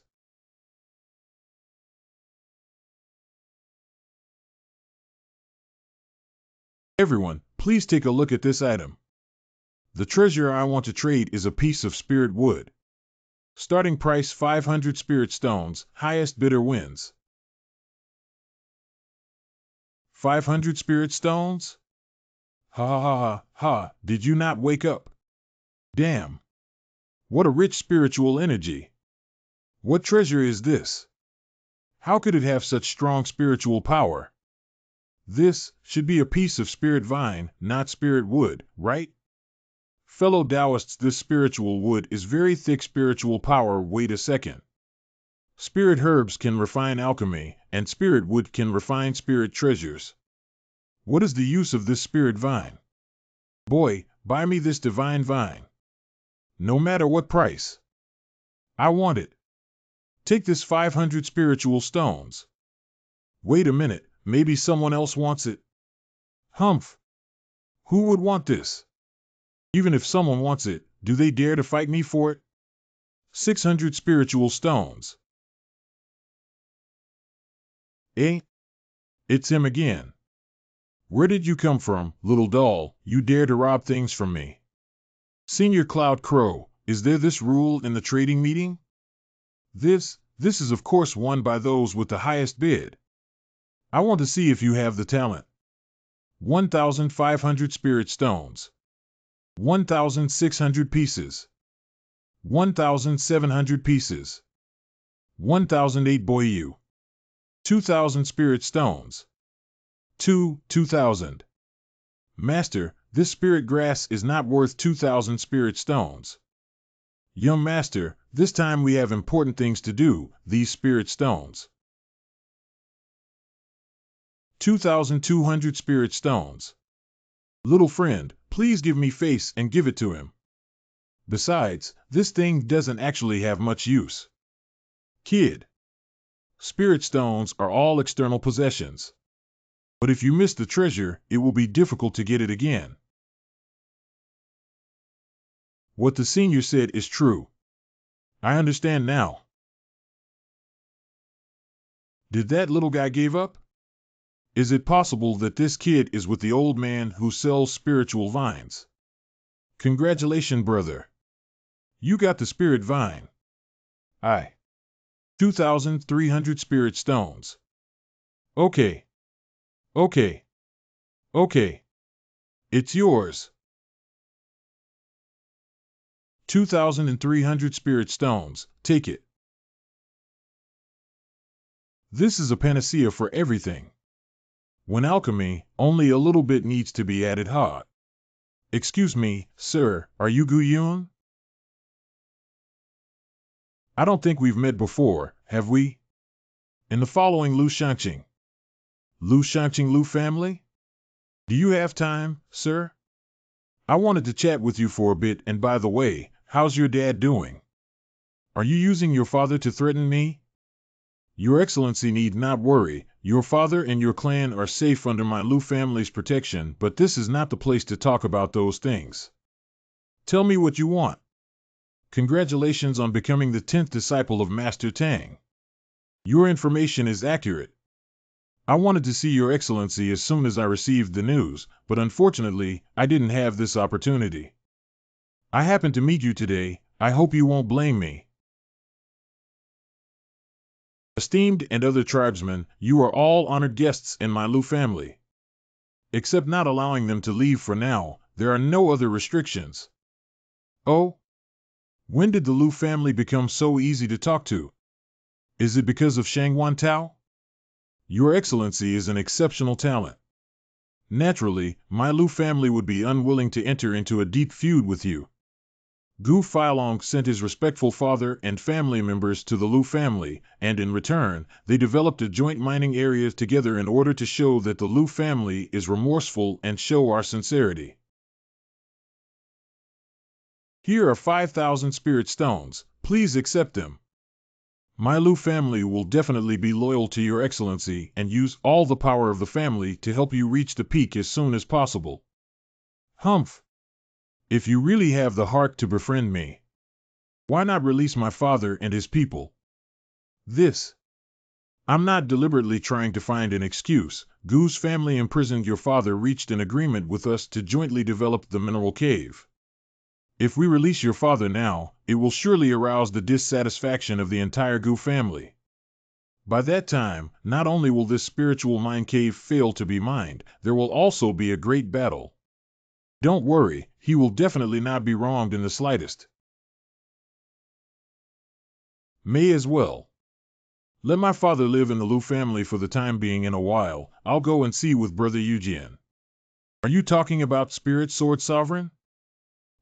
Everyone, please take a look at this item. The treasure I want to trade is a piece of spirit wood. Starting price 500 spirit stones, highest bidder wins. 500 spirit stones? Ha ha ha ha, did you not wake up? Damn. What a rich spiritual energy. What treasure is this? How could it have such strong spiritual power? This should be a piece of spirit vine, not spirit wood, right? Fellow Taoists, this spiritual wood is very thick. Spiritual power. Wait a second. Spirit herbs can refine alchemy, and spirit wood can refine spirit treasures. What is the use of this spirit vine? Boy, buy me this divine vine. No matter what price. I want it. Take this 500 spiritual stones. Wait a minute, maybe someone else wants it. Humph. Who would want this? Even if someone wants it, do they dare to fight me for it? 600 spiritual stones. Eh? It's him again. Where did you come from, little doll? You dare to rob things from me. Senior Cloud Crow, is there this rule in the trading meeting? This is of course won by those with the highest bid. I want to see if you have the talent. 1,500 spirit stones. 1,600 pieces. 1,700 pieces. 1,008 boyu. 2,000 spirit stones. 2,000. Master, this spirit grass is not worth 2,000 spirit stones. Young master, this time we have important things to do. These spirit stones. 2,200 spirit stones. Little friend, please give me face and give it to him. Besides, this thing doesn't actually have much use. Kid. Spirit stones are all external possessions. But if you miss the treasure, it will be difficult to get it again. What the senior said is true. I understand now. Did that little guy give up? Is it possible that this kid is with the old man who sells spiritual vines? Congratulations, brother. You got the spirit vine. 2,300 spirit stones. Okay. It's yours. 2,300 spirit stones, take it. This is a panacea for everything. When alchemy, only a little bit needs to be added hot. Excuse me, sir, are you Gu Yun? I don't think we've met before, have we? In the following Lu Shanqing. Lu Shanqing Lu family? Do you have time, sir? I wanted to chat with you for a bit, and by the way, how's your dad doing? Are you using your father to threaten me? Your Excellency need not worry, your father and your clan are safe under my Lu family's protection, but this is not the place to talk about those things. Tell me what you want. Congratulations on becoming the 10th disciple of Master Tang. Your information is accurate. I wanted to see Your Excellency as soon as I received the news, but unfortunately, I didn't have this opportunity. I happened to meet you today, I hope you won't blame me. Esteemed and other tribesmen, you are all honored guests in my Lu family. Except not allowing them to leave for now, there are no other restrictions. Oh? When did the Lu family become so easy to talk to? Is it because of Shangwan Tao? Your Excellency is an exceptional talent. Naturally, my Lu family would be unwilling to enter into a deep feud with you. Gu Filong sent his respectful father and family members to the Lu family, and in return, they developed a joint mining area together in order to show that the Lu family is remorseful and show our sincerity. Here are 5,000 spirit stones, please accept them. My Lu family will definitely be loyal to Your Excellency and use all the power of the family to help you reach the peak as soon as possible. Humph! If you really have the heart to befriend me, why not release my father and his people? I'm not deliberately trying to find an excuse. Gu's family imprisoned your father reached an agreement with us to jointly develop the mineral cave. If we release your father now, it will surely arouse the dissatisfaction of the entire Gu family. By that time, not only will this spiritual mine cave fail to be mined, there will also be a great battle. Don't worry, he will definitely not be wronged in the slightest. May as well. Let my father live in the Lu family for the time being. In a while, I'll go and see with Brother Eugen. Are you talking about Spirit Sword Sovereign?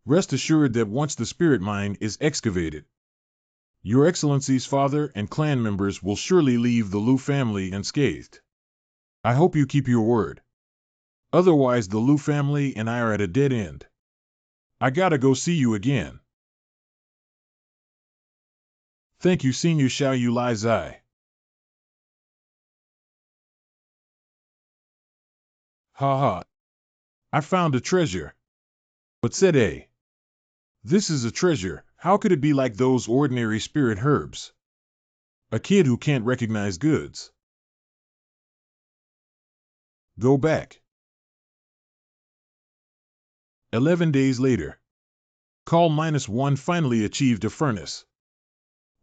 Rest assured that once the spirit mine is excavated, Your Excellency's father and clan members will surely leave the Lu family unscathed. I hope you keep your word. Otherwise the Lu family and I are at a dead end. I gotta go see you again. Thank you, Senior Xiao Yu Lai Zai. Ha ha. I found a treasure. But said A. This is a treasure, how could it be like those ordinary spirit herbs? A kid who can't recognize goods. Go back. 11 days later. Call -1 finally achieved a furnace.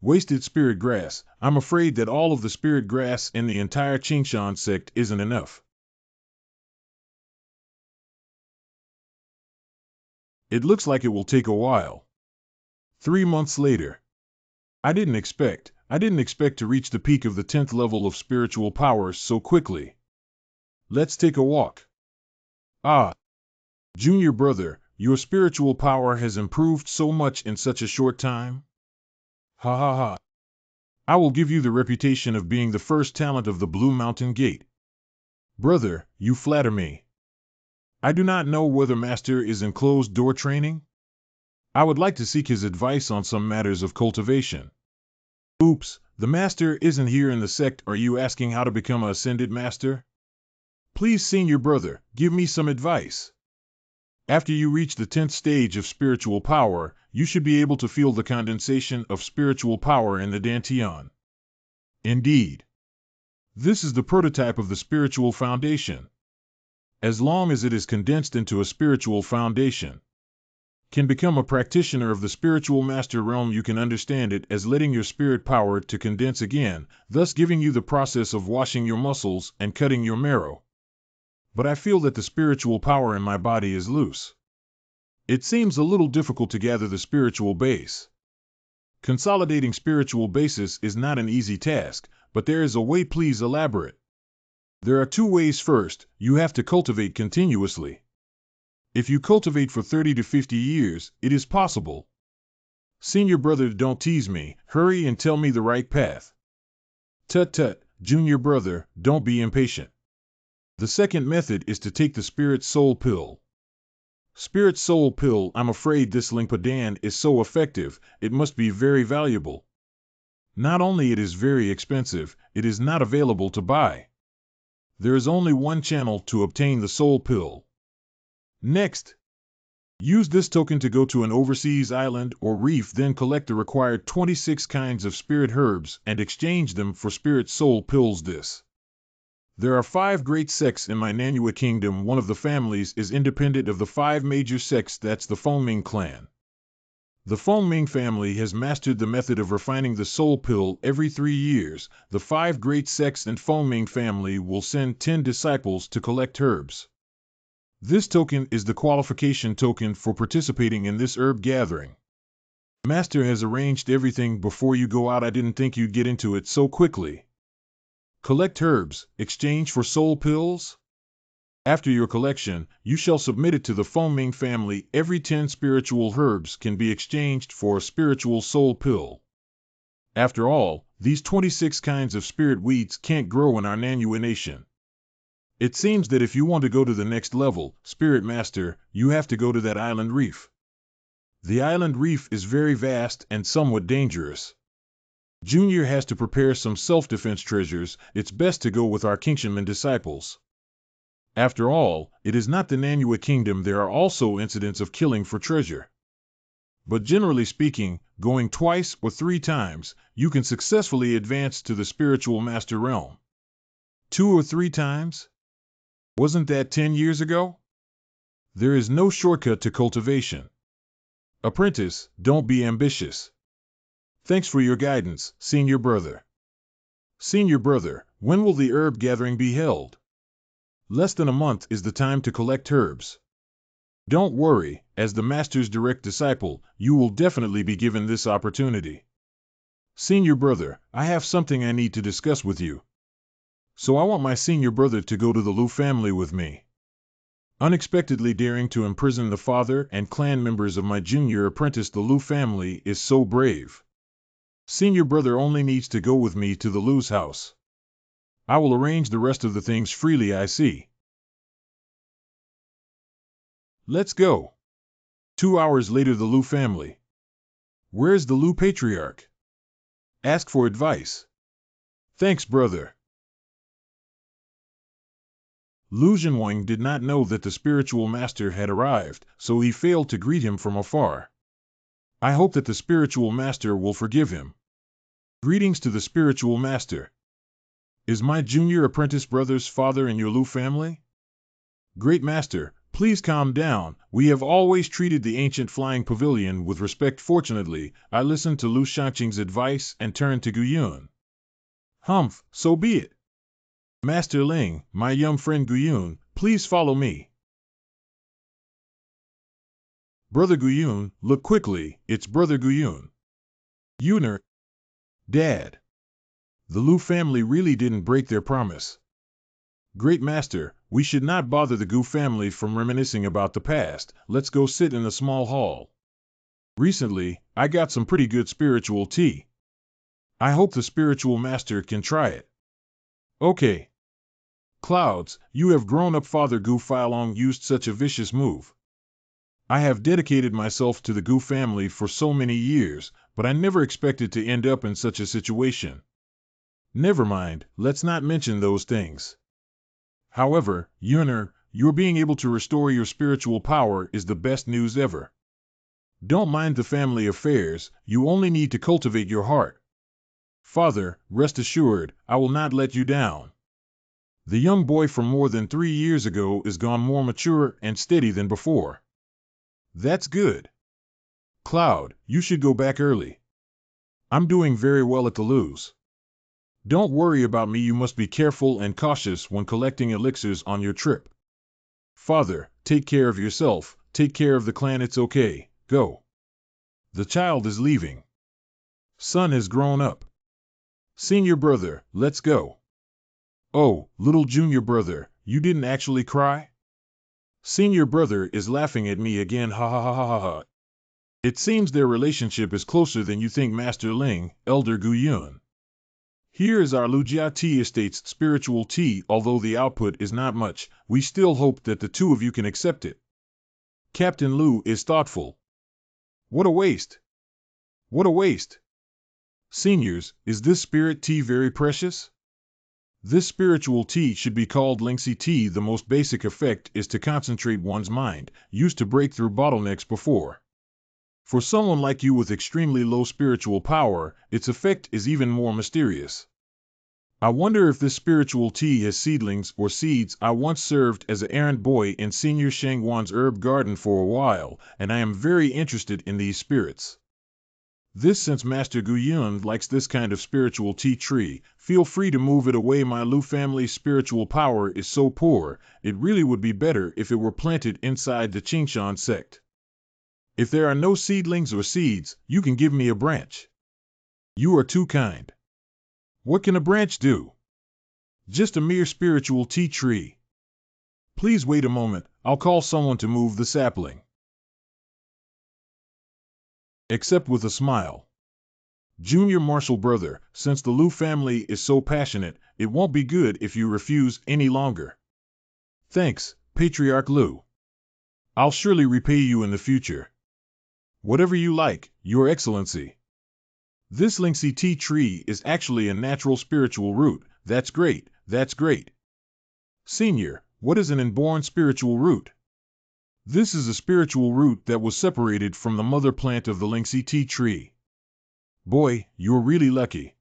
Wasted spirit grass. I'm afraid that all of the spirit grass in the entire Qing sect isn't enough. It looks like it will take a while. 3 months later. I didn't expect to reach the peak of the 10th level of spiritual power so quickly. Let's take a walk. Ah, junior brother, your spiritual power has improved so much in such a short time. Ha ha ha. I will give you the reputation of being the first talent of the Blue Mountain Gate. Brother, you flatter me. I do not know whether Master is in closed-door training. I would like to seek his advice on some matters of cultivation. Oops, the Master isn't here in the sect. Are you asking how to become an Ascended Master? Please, senior brother, give me some advice. After you reach the 10th stage of spiritual power, you should be able to feel the condensation of spiritual power in the Dantian. Indeed. This is the prototype of the spiritual foundation. As long as it is condensed into a spiritual foundation, can become a practitioner of the spiritual master realm, you can understand it as letting your spirit power to condense again, thus giving you the process of washing your muscles and cutting your marrow. But I feel that the spiritual power in my body is loose. It seems a little difficult to gather the spiritual base. Consolidating spiritual basis is not an easy task, but there is a way. Please elaborate. There are two ways. First, you have to cultivate continuously. If you cultivate for 30 to 50 years, it is possible. Senior brother, don't tease me. Hurry and tell me the right path. Tut tut, junior brother, don't be impatient. The second method is to take the Spirit Soul Pill. Spirit Soul Pill, I'm afraid this Lingpadan is so effective, it must be very valuable. Not only it is very expensive, it is not available to buy. There is only one channel to obtain the Soul Pill. Next, use this token to go to an overseas island or reef, then collect the required 26 kinds of spirit herbs and exchange them for Spirit Soul Pills. There are 5 great sects in my Nanua kingdom. One of the families is independent of the 5 major sects, that's the Fengming clan. The Fengming family has mastered the method of refining the soul pill. Every 3 years, the 5 great sects and Fengming family will send 10 disciples to collect herbs. This token is the qualification token for participating in this herb gathering. Master has arranged everything before you go out. I didn't think you'd get into it so quickly. Collect herbs, exchange for soul pills? After your collection, you shall submit it to the Fengming family. Every 10 spiritual herbs can be exchanged for a spiritual soul pill. After all, these 26 kinds of spirit weeds can't grow in our Nanua nation. It seems that if you want to go to the next level, Spirit Master, you have to go to that island reef. The island reef is very vast and somewhat dangerous. Junior has to prepare some self-defense treasures. It's best to go with our Kingshanman disciples. After all, it is not the Nanua kingdom. There are also incidents of killing for treasure. But generally speaking, going twice or 3 times, you can successfully advance to the spiritual master realm. 2 or 3 times? Wasn't that 10 years ago? There is no shortcut to cultivation. Apprentice, don't be ambitious. Thanks for your guidance, senior brother. Senior brother, when will the herb gathering be held? Less than a month is the time to collect herbs. Don't worry, as the master's direct disciple, you will definitely be given this opportunity. Senior brother, I have something I need to discuss with you. So I want my senior brother to go to the Lu family with me. Unexpectedly daring to imprison the father and clan members of my junior apprentice, the Lu family is so brave. Senior brother only needs to go with me to the Lu's house. I will arrange the rest of the things freely, I see. Let's go. 2 hours later, the Lu family. Where's the Lu patriarch? Ask for advice. Thanks, brother. Lu Jianwang did not know that the spiritual master had arrived, so he failed to greet him from afar. I hope that the spiritual master will forgive him. Greetings to the spiritual master. Is my junior apprentice brother's father in your Lu family? Great master, please calm down. We have always treated the ancient flying pavilion with respect. Fortunately, I listened to Lu Shangqing's advice and turned to Guyun. Humph, so be it. Master Ling, my young friend Guyun, please follow me. Brother Guyun, look quickly, it's Brother Guyun. Yuner. Dad. The Lu family really didn't break their promise. Great master, we should not bother the Gu family from reminiscing about the past. Let's go sit in a small hall. Recently, I got some pretty good spiritual tea. I hope the spiritual master can try it. Okay. Clouds, you have grown up. Father Gu Failong used such a vicious move. I have dedicated myself to the Gu family for so many years, but I never expected to end up in such a situation. Never mind, let's not mention those things. However, Yuner, your being able to restore your spiritual power is the best news ever. Don't mind the family affairs, you only need to cultivate your heart. Father, rest assured, I will not let you down. The young boy from more than 3 years ago is gone more mature and steady than before. That's good. Cloud, you should go back early. I'm doing very well at the Lu's. Don't worry about me. You must be careful and cautious when collecting elixirs on your trip. Father, take care of yourself, take care of the clan. It's okay, go. The child is leaving. Son has grown up. Senior brother, let's go. Oh, little junior brother, you didn't actually cry? Senior brother is laughing at me again, ha ha ha ha ha ha. It seems their relationship is closer than you think, Master Ling, Elder Guyun. Here is our Lujia Tea Estate's spiritual tea. Although the output is not much, we still hope that the two of you can accept it. Captain Lu is thoughtful. What a waste! What a waste! Seniors, is this spirit tea very precious? This spiritual tea should be called Lingxi tea. The most basic effect is to concentrate one's mind, used to break through bottlenecks before. For someone like you with extremely low spiritual power, its effect is even more mysterious. I wonder if this spiritual tea has seedlings or seeds. I once served as an errand boy in Senior Shangwan's herb garden for a while, and I am very interested in these spirits. Since Master Guyun likes this kind of spiritual tea tree, feel free to move it away. My Lu family's spiritual power is so poor, it really would be better if it were planted inside the Qing sect. If there are no seedlings or seeds, you can give me a branch. You are too kind. What can a branch do? Just a mere spiritual tea tree. Please wait a moment, I'll call someone to move the sapling. Except with a smile. Junior Marshal brother, since the Lu family is so passionate, it won't be good if you refuse any longer. Thanks, Patriarch Lu. I'll surely repay you in the future. Whatever you like, Your Excellency. This Lingxi tea tree is actually a natural spiritual root. That's great, that's great. Senior, what is an inborn spiritual root? This is a spiritual root that was separated from the mother plant of the Lingxi tea tree. Boy, you're really lucky.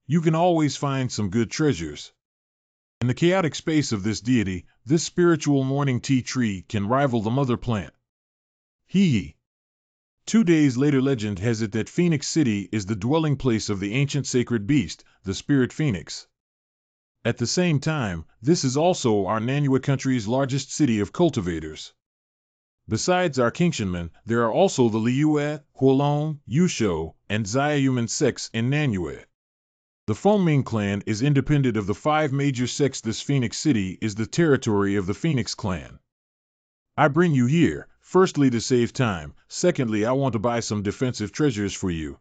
You can always find some good treasures. In the chaotic space of this deity, this spiritual morning tea tree can rival the mother plant. Hee hee. 2 days later, legend has it that Phoenix City is the dwelling place of the ancient sacred beast, the spirit phoenix. At the same time, this is also our Nanyue country's largest city of cultivators. Besides our Qingshanmen, there are also the Liyue, Huolong, Yusho, and Zayuman sects in Nanyue. The Fengming clan is independent of the 5 major sects. This Phoenix City is the territory of the Phoenix clan. I bring you here, firstly to save time, secondly I want to buy some defensive treasures for you.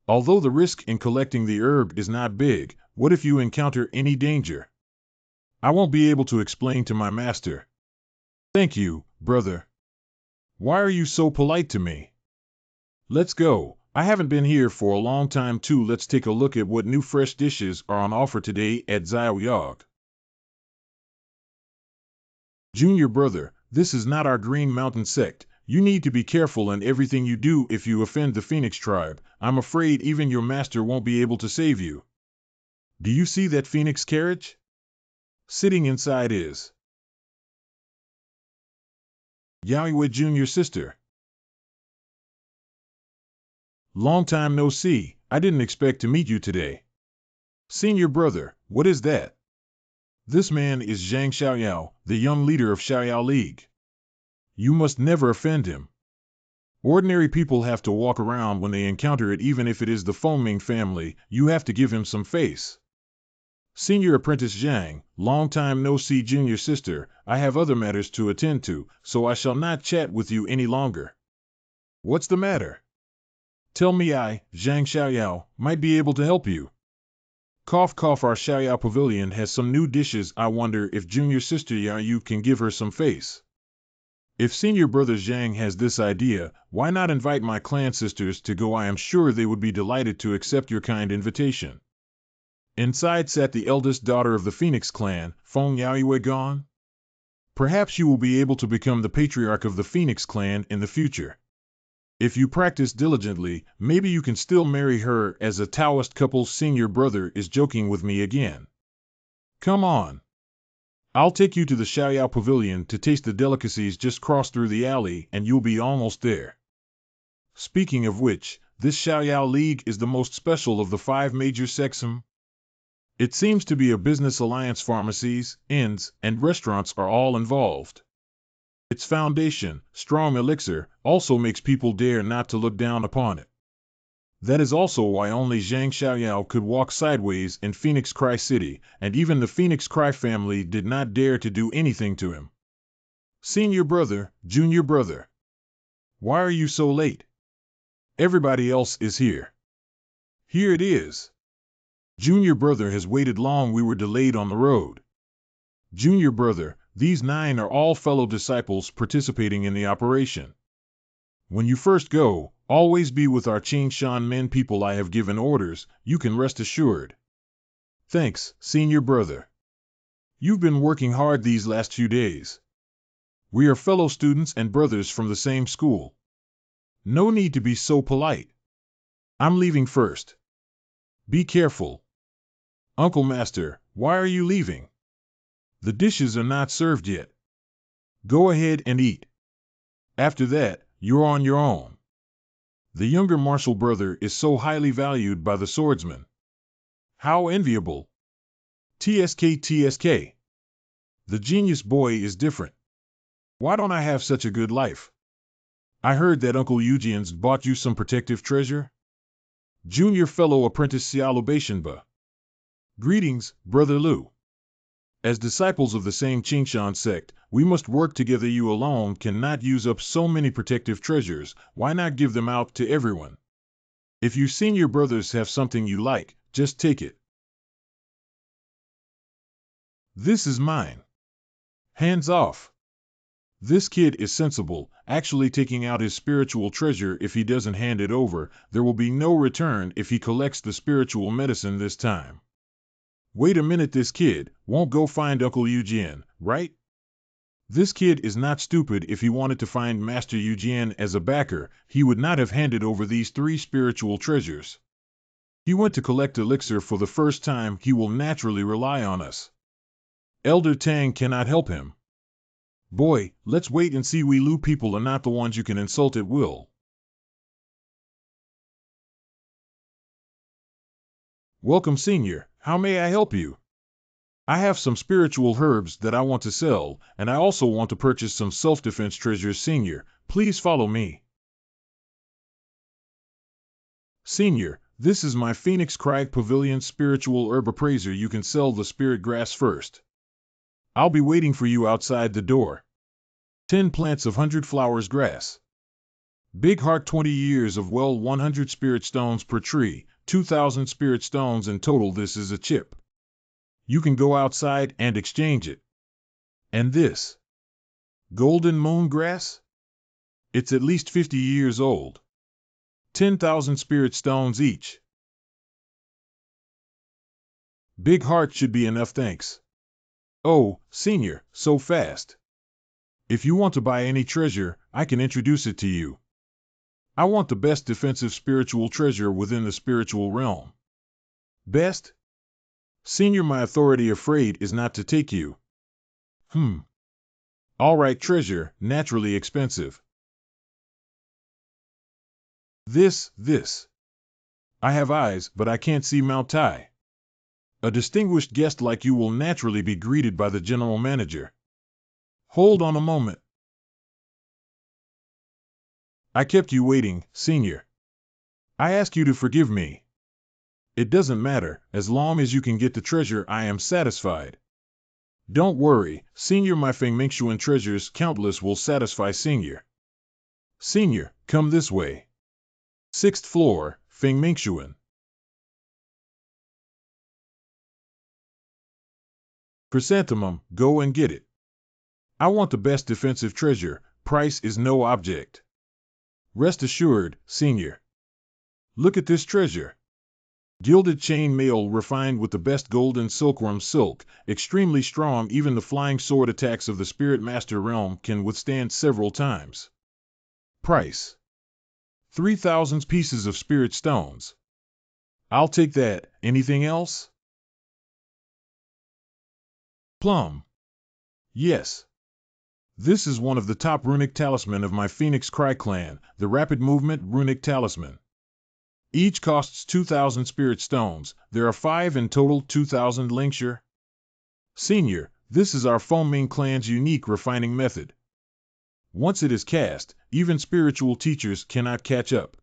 Although the risk in collecting the herb is not big, what if you encounter any danger? I won't be able to explain to my master. Thank you, brother. Why are you so polite to me? Let's go. I haven't been here for a long time too. Let's take a look at what new fresh dishes are on offer today at Xiaoyog. Junior brother, this is not our Green Mountain sect. You need to be careful in everything you do. If you offend the Phoenix tribe, I'm afraid even your master won't be able to save you. Do you see that Phoenix carriage? Sitting inside is Yaoyue Junior sister. Long time no see, I didn't expect to meet you today. Senior brother, what is that? This man is Zhang Xiaoyao, the young leader of Xiaoyao League. You must never offend him. Ordinary people have to walk around when they encounter it. Even if it is the Fengming family, you have to give him some face. Senior Apprentice Zhang, long time no see. Junior sister, I have other matters to attend to, so I shall not chat with you any longer. What's the matter? Tell me, I, Zhang Xiaoyao, might be able to help you. Cough cough, our Xiaoyao pavilion has some new dishes. I wonder if junior sister Yaoyu can give her some face. If senior brother Zhang has this idea, why not invite my clan sisters to go? I am sure they would be delighted to accept your kind invitation. Inside sat the eldest daughter of the Phoenix clan, Feng Yaoyue Gong. Perhaps you will be able to become the patriarch of the Phoenix clan in the future. If you practice diligently, maybe you can still marry her as a Taoist couple. Senior brother is joking with me again. Come on. I'll take you to the Xiaoyao Pavilion to taste the delicacies. Just cross through the alley and you'll be almost there. Speaking of which, this Xiaoyao League is the most special of the 5 major sects. It seems to be a business alliance. Pharmacies, inns, and restaurants are all involved. Its foundation, strong elixir, also makes people dare not to look down upon it. That is also why only Zhang Xiaoyao could walk sideways in Phoenix Cry City, and even the Phoenix Cry family did not dare to do anything to him. Senior brother, junior brother. Why are you so late? Everybody else is here. Here it is. Junior brother has waited long, we were delayed on the road. Junior brother, these 9 are all fellow disciples participating in the operation. When you first go, always be with our Qing Shan men people. I have given orders, you can rest assured. Thanks, senior brother. You've been working hard these last few days. We are fellow students and brothers from the same school. No need to be so polite. I'm leaving first. Be careful. Uncle Master, why are you leaving? The dishes are not served yet. Go ahead and eat. After that, you're on your own. The younger martial brother is so highly valued by the swordsman. How enviable. TSK TSK. The genius boy is different. Why don't I have such a good life? I heard that Uncle Eugene's bought you some protective treasure? Junior fellow apprentice Xiaolubei. Greetings, Brother Lu. As disciples of the same Qingshan sect, we must work together. You alone cannot use up so many protective treasures. Why not give them out to everyone? If you senior brothers have something you like, just take it. This is mine. Hands off. This kid is sensible, actually taking out his spiritual treasure. If he doesn't hand it over, there will be no return if he collects the spiritual medicine this time. Wait a minute, this kid won't go find Uncle Eugene, right? This kid is not stupid. If he wanted to find Master Eugene as a backer, he would not have handed over these 3 spiritual treasures. He went to collect elixir for the first time. He will naturally rely on us. Elder Tang cannot help him. Boy, let's wait and see. We Lu people are not the ones you can insult at will. Welcome, senior. How may I help you? I have some spiritual herbs that I want to sell, and I also want to purchase some self-defense treasures. Senior, please follow me. Senior, this is my Phoenix Crag Pavilion spiritual herb appraiser. You can sell the spirit grass first. I'll be waiting for you outside the door. 10 plants of 100 flowers grass. Big heart 20 years of well 100 spirit stones per tree, 2,000 spirit stones in total. This is a chip. You can go outside and exchange it. And this? Golden moon grass? It's at least 50 years old. 10,000 spirit stones each. Big heart should be enough, thanks. Oh, senior, so fast. If you want to buy any treasure, I can introduce it to you. I want the best defensive spiritual treasure within the spiritual realm. Best? Senior, my authority afraid is not to take you. All right, treasure, naturally expensive. This. I have eyes, but I can't see Mount Tai. A distinguished guest like you will naturally be greeted by the general manager. Hold on a moment. I kept you waiting, senior. I ask you to forgive me. It doesn't matter, as long as you can get the treasure, I am satisfied. Don't worry, senior, my Feng Mingxuan treasures countless will satisfy senior. Senior, come this way. 6th floor, Feng Mingxuan. Chrysanthemum, go and get it. I want the best defensive treasure, price is no object. Rest assured, senior. Look at this treasure. Gilded chain mail refined with the best golden silkworm silk, extremely strong. Even the flying sword attacks of the Spirit Master realm can withstand several times. Price. 3,000 pieces of spirit stones. I'll take that. Anything else? Plum. Yes. This is one of the top runic talisman of my Phoenix Cry clan, the Rapid Movement Runic Talisman. Each costs 2,000 spirit stones. There are 5 in total, 2,000 linkshire. Senior, this is our Foaming clan's unique refining method. Once it is cast, even spiritual teachers cannot catch up.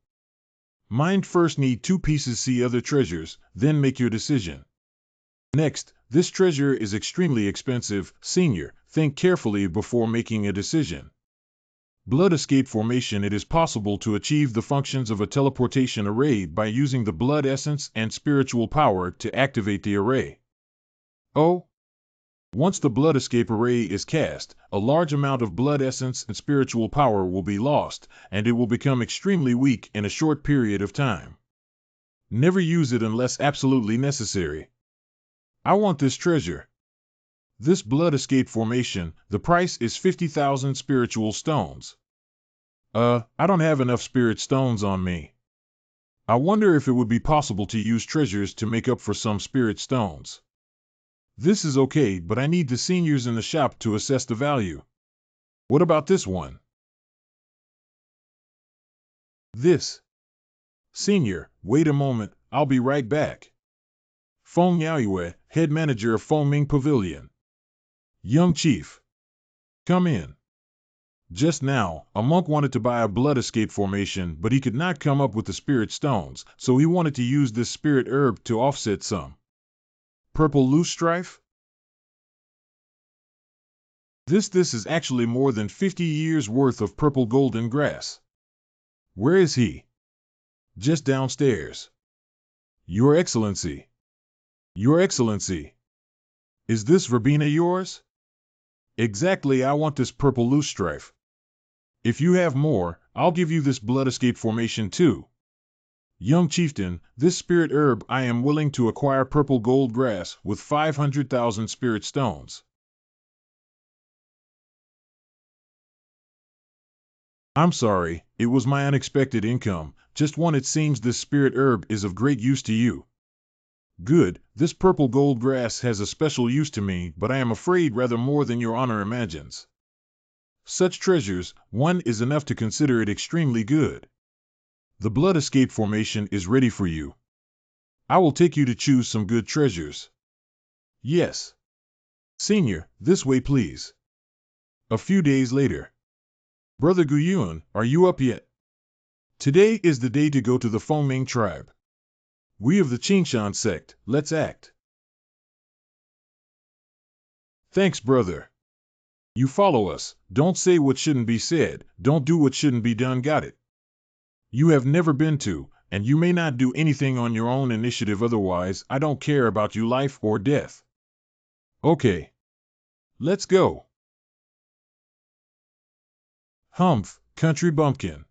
Mind first need 2 pieces, see other treasures, then make your decision. Next, this treasure is extremely expensive, senior, think carefully before making a decision. Blood escape formation. It is possible to achieve the functions of a teleportation array by using the blood essence and spiritual power to activate the array. Oh! Once the blood escape array is cast, a large amount of blood essence and spiritual power will be lost, and it will become extremely weak in a short period of time. Never use it unless absolutely necessary. I want this treasure. This blood escape formation, the price is 50,000 spiritual stones. I don't have enough spirit stones on me. I wonder if it would be possible to use treasures to make up for some spirit stones. This is okay, but I need the seniors in the shop to assess the value. What about this one? This. Senior, wait a moment, I'll be right back. Feng Yaoyue, head manager of Fengming Pavilion. Young chief. Come in. Just now, a monk wanted to buy a blood escape formation, but he could not come up with the spirit stones, so he wanted to use this spirit herb to offset some. Purple loose strife? This is actually more than 50 years worth of purple golden grass. Where is he? Just downstairs. Your Excellency. Your Excellency. Is this verbena yours? Exactly, I want this purple loose strife. If you have more, I'll give you this blood escape formation too. Young chieftain, this spirit herb, I am willing to acquire purple gold grass with 500,000 spirit stones. I'm sorry, it was my unexpected income, just one. It seems this spirit herb is of great use to you. Good, this purple gold grass has a special use to me, but I am afraid rather more than your honor imagines. Such treasures, one is enough to consider it extremely good. The blood escape formation is ready for you. I will take you to choose some good treasures. Yes. Senior, this way please. A few days later. Brother Guyun, are you up yet? Today is the day to go to the Fengming tribe. We of the Qing sect, let's act. Thanks, brother. You follow us, don't say what shouldn't be said, don't do what shouldn't be done, got it? You have never been to, and you may not do anything on your own initiative, otherwise I don't care about you, life or death. Okay. Let's go. Humph, country bumpkin.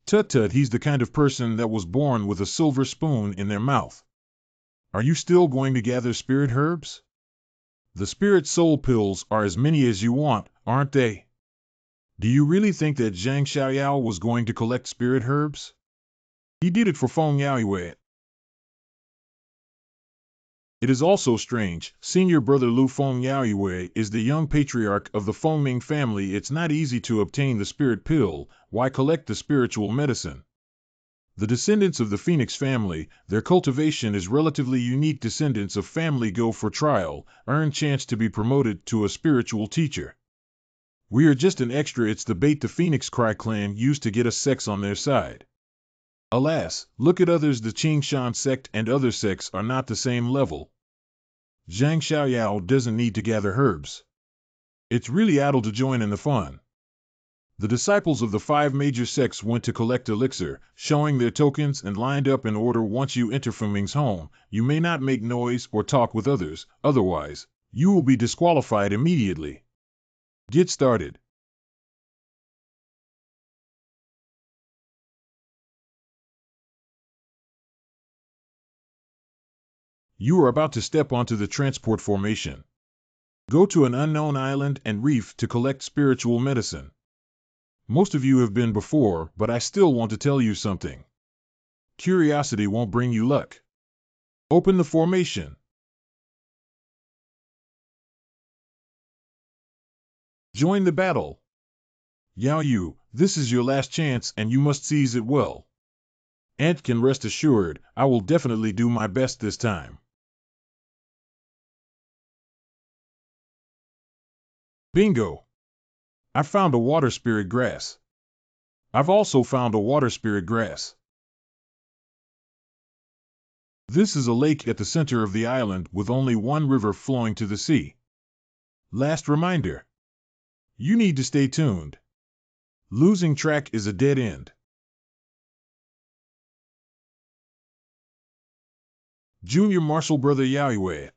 Tut-tut, he's the kind of person that was born with a silver spoon in their mouth. Are you still going to gather spirit herbs? The spirit soul pills are as many as you want, aren't they? Do you really think that Zhang Xiaoyao was going to collect spirit herbs? He did it for Feng Yaoyue. It is also strange, senior brother Lu Feng Yaoyue is the young patriarch of the Fengming family. It's not easy to obtain the spirit pill, why collect the spiritual medicine? The descendants of the Phoenix family, their cultivation is relatively unique. Descendants of family go for trial, earn chance to be promoted to a spiritual teacher. We are just an extra, it's the bait the Phoenix Cry clan used to get us sex on their side. Alas, look at others, the Qing Shan sect and other sects are not the same level. Zhang Xiaoyao doesn't need to gather herbs. It's really idle to join in the fun. The disciples of the 5 major sects went to collect elixir, showing their tokens and lined up in order. Once you enter Fengming's home, you may not make noise or talk with others, otherwise, you will be disqualified immediately. Get started. You are about to step onto the transport formation. Go to an unknown island and reef to collect spiritual medicine. Most of you have been before, but I still want to tell you something. Curiosity won't bring you luck. Open the formation. Join the battle. Yao Yu, this is your last chance and you must seize it well. Ant can rest assured, I will definitely do my best this time. Bingo! I found a water spirit grass. I've also found a water spirit grass. This is a lake at the center of the island with only one river flowing to the sea. Last reminder. You need to stay tuned. Losing track is a dead end. Junior Marshal Brother Yaoyue.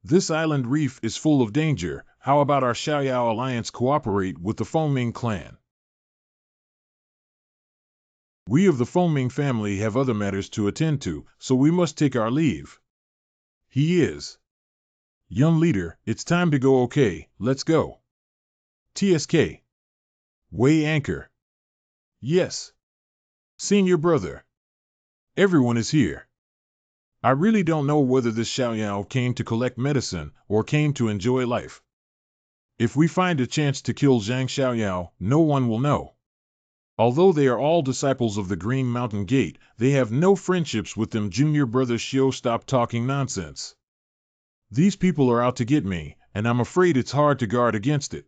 This island reef is full of danger. How about our Xiaoyao alliance cooperate with the Fengming clan? We of the Fengming family have other matters to attend to, so we must take our leave. He is. Young leader, it's time to go. Okay, let's go. TSK. Weigh anchor. Yes. Senior brother. Everyone is here. I really don't know whether this Xiaoyao came to collect medicine or came to enjoy life. If we find a chance to kill Zhang Xiaoyao, no one will know. Although they are all disciples of the Green Mountain Gate, they have no friendships with them. Junior brother Xiao, stop talking nonsense. These people are out to get me, and I'm afraid it's hard to guard against it.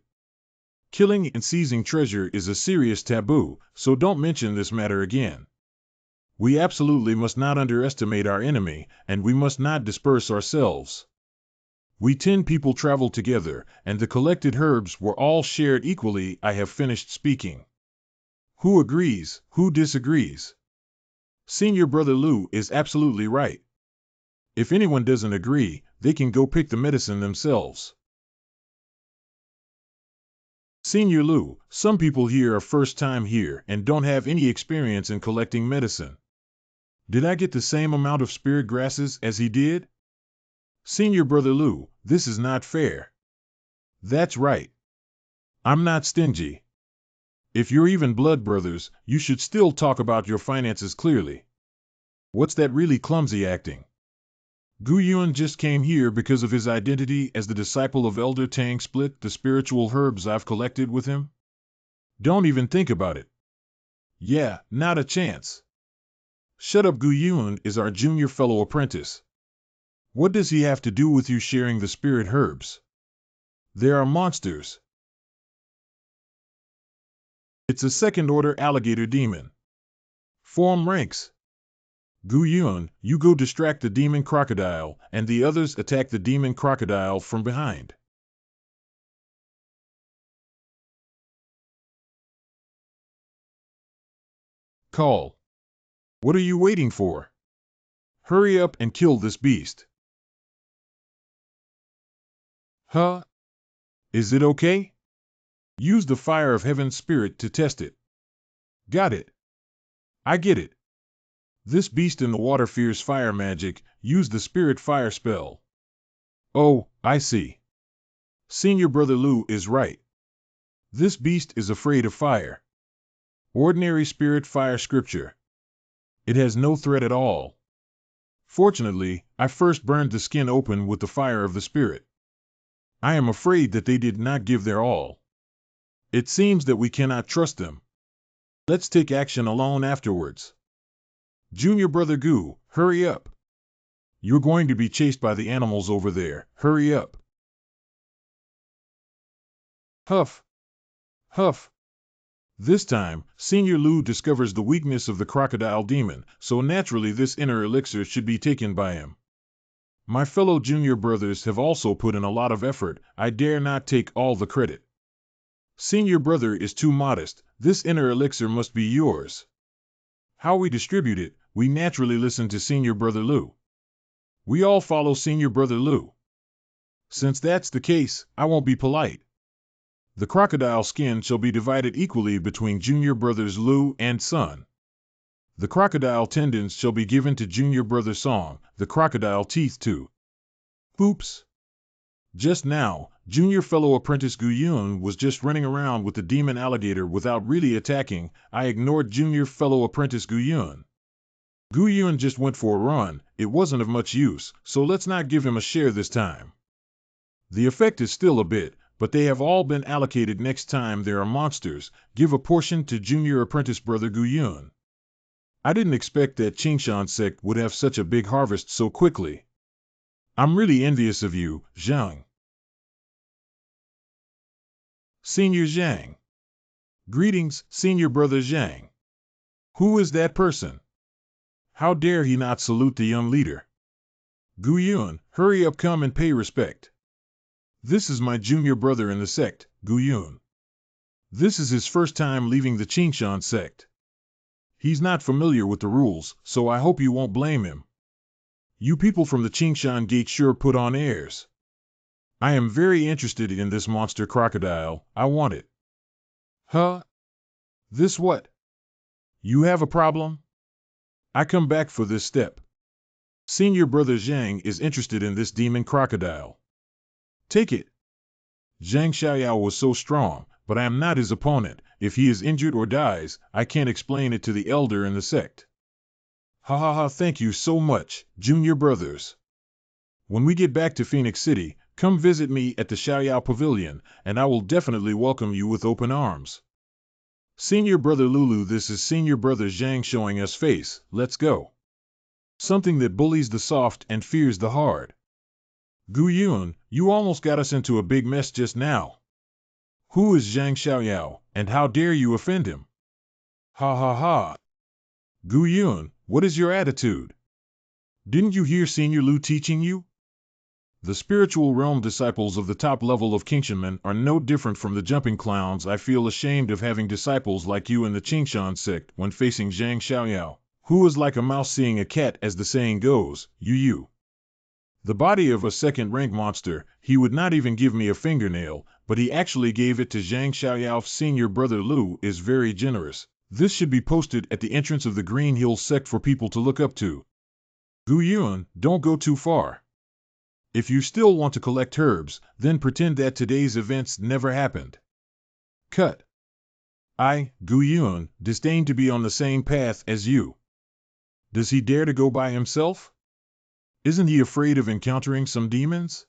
Killing and seizing treasure is a serious taboo, so don't mention this matter again. We absolutely must not underestimate our enemy, and we must not disperse ourselves. We 10 people traveled together, and the collected herbs were all shared equally. I have finished speaking. Who agrees? Who disagrees? Senior brother Lu is absolutely right. If anyone doesn't agree, they can go pick the medicine themselves. Senior Lu, some people here are first time here and don't have any experience in collecting medicine. Did I get the same amount of spirit grasses as he did? Senior brother Lu, this is not fair. That's right. I'm not stingy. If you're even blood brothers, you should still talk about your finances clearly. What's that really clumsy acting? Gu Yuan just came here because of his identity as the disciple of Elder Tang. Split the spiritual herbs I've collected with him? Don't even think about it. Yeah, not a chance. Shut up. Gu Yuan is our junior fellow apprentice. What does he have to do with you sharing the spirit herbs? There are monsters. It's a second-order alligator demon. Form ranks. Gu Yuan, you go distract the demon crocodile, and the others attack the demon crocodile from behind. Call. What are you waiting for? Hurry up and kill this beast. Huh? Is it okay? Use the fire of heaven's spirit to test it. Got it. I get it. This beast in the water fears fire magic. Use the spirit fire spell. Oh, I see. Senior brother Lu is right. This beast is afraid of fire. Ordinary spirit fire scripture. It has no threat at all. Fortunately, I first burned the skin open with the fire of the spirit. I am afraid that they did not give their all. It seems that we cannot trust them. Let's take action alone afterwards. Junior brother Gu, hurry up. You're going to be chased by the animals over there. Hurry up. Huff. Huff. This time, Senior Lu discovers the weakness of the crocodile demon, so naturally this inner elixir should be taken by him. My fellow junior brothers have also put in a lot of effort. I dare not take all the credit. Senior brother is too modest. This inner elixir must be yours. How we distribute it, we naturally listen to Senior brother Lu. We all follow Senior brother Lu. Since that's the case, I won't be polite. The crocodile skin shall be divided equally between junior brothers Lu and Sun. The crocodile tendons shall be given to junior brother Song, the crocodile teeth too. Oops. Just now, junior fellow apprentice Gu Yun was just running around with the demon alligator without really attacking. I ignored junior fellow apprentice Gu Yun. Gu Yun just went for a run. It wasn't of much use, so let's not give him a share this time. The effect is still a bit, but they have all been allocated. Next time there are monsters, give a portion to junior apprentice brother Gu Yun. I didn't expect that Qingshan sect would have such a big harvest so quickly. I'm really envious of you, Zhang. Senior Zhang. Greetings, Senior Brother Zhang. Who is that person? How dare he not salute the young leader? Gu Yun, hurry up, come and pay respect. This is my junior brother in the sect, Gu Yun. This is his first time leaving the Qing sect. He's not familiar with the rules, so I hope you won't blame him. You people from the Qing gate sure put on airs. I am very interested in this monster crocodile, I want it. Huh? This what? You have a problem? I come back for this step. Senior Brother Zhang is interested in this demon crocodile. Take it. Zhang Xiaoyao was so strong, but I am not his opponent. If he is injured or dies, I can't explain it to the elder in the sect. Ha ha ha, thank you so much, junior brothers. When we get back to Phoenix City, come visit me at the Xiaoyao Pavilion, and I will definitely welcome you with open arms. Senior Brother Lulu, this is Senior Brother Zhang showing us face, let's go. Something that bullies the soft and fears the hard. Gu Yun, you almost got us into a big mess just now. Who is Zhang Xiaoyao, and how dare you offend him? Ha ha ha. Gu Yun, what is your attitude? Didn't you hear Senior Lu teaching you? The spiritual realm disciples of the top level of Qingshan are no different from the jumping clowns. I feel ashamed of having disciples like you in the Qingshan sect when facing Zhang Xiaoyao, who is like a mouse seeing a cat, as the saying goes, you. The body of a second-rank monster, he would not even give me a fingernail, but he actually gave it to Zhang Xiaoyao's senior brother Lu is very generous. This should be posted at the entrance of the Green Hills sect for people to look up to. Gu Yun, don't go too far. If you still want to collect herbs, then pretend that today's events never happened. Cut. I, Gu Yun, disdain to be on the same path as you. Does he dare to go by himself? Isn't he afraid of encountering some demons?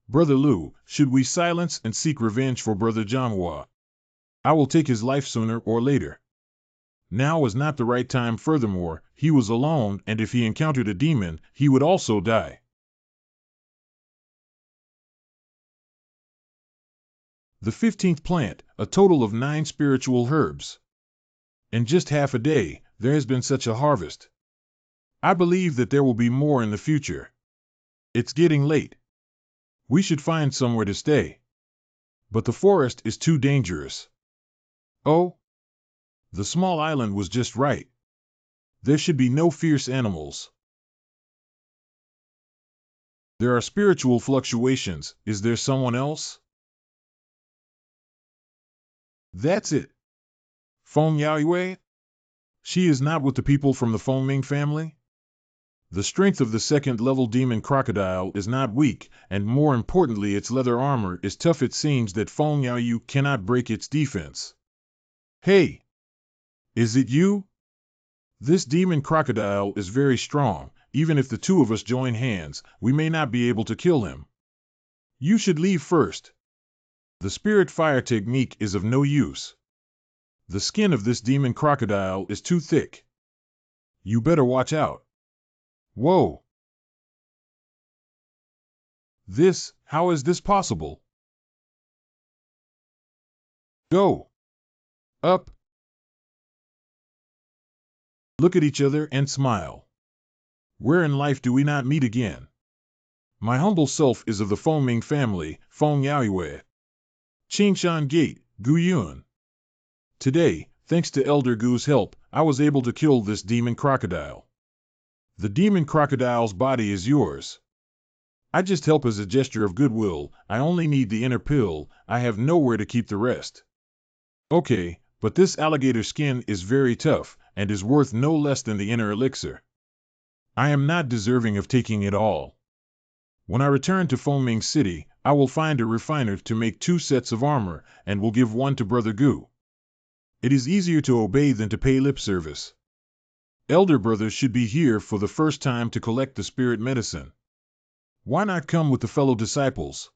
Brother Lu, should we silence and seek revenge for Brother Zhanghua? I will take his life sooner or later. Now is not the right time. Furthermore, he was alone, and if he encountered a demon, he would also die. The 15th plant, a total of 9 spiritual herbs. In just half a day, there has been such a harvest. I believe that there will be more in the future. It's getting late. We should find somewhere to stay. But the forest is too dangerous. Oh? The small island was just right. There should be no fierce animals. There are spiritual fluctuations. Is there someone else? That's it. Feng Yaoyue? She is not with the people from the Fengming family? The strength of the second-level demon crocodile is not weak, and more importantly its leather armor is tough. It seems that Feng Yaoyu cannot break its defense. Hey! Is it you? This demon crocodile is very strong. Even if the two of us join hands, we may not be able to kill him. You should leave first. The spirit fire technique is of no use. The skin of this demon crocodile is too thick. You better watch out. Whoa! How is this possible? Go! Up! Look at each other and smile. Where in life do we not meet again? My humble self is of the Fengming family, Feng Yaoyue. Qingshan Gate, Gu Yun. Today, thanks to Elder Gu's help, I was able to kill this demon crocodile. The demon crocodile's body is yours. I just help as a gesture of goodwill. I only need the inner pill. I have nowhere to keep the rest. Okay, but this alligator skin is very tough, and is worth no less than the inner elixir. I am not deserving of taking it all. When I return to Fengming City, I will find a refiner to make 2 sets of armor, and will give one to Brother Gu. It is easier to obey than to pay lip service. Elder brothers should be here for the first time to collect the spirit medicine. Why not come with the fellow disciples?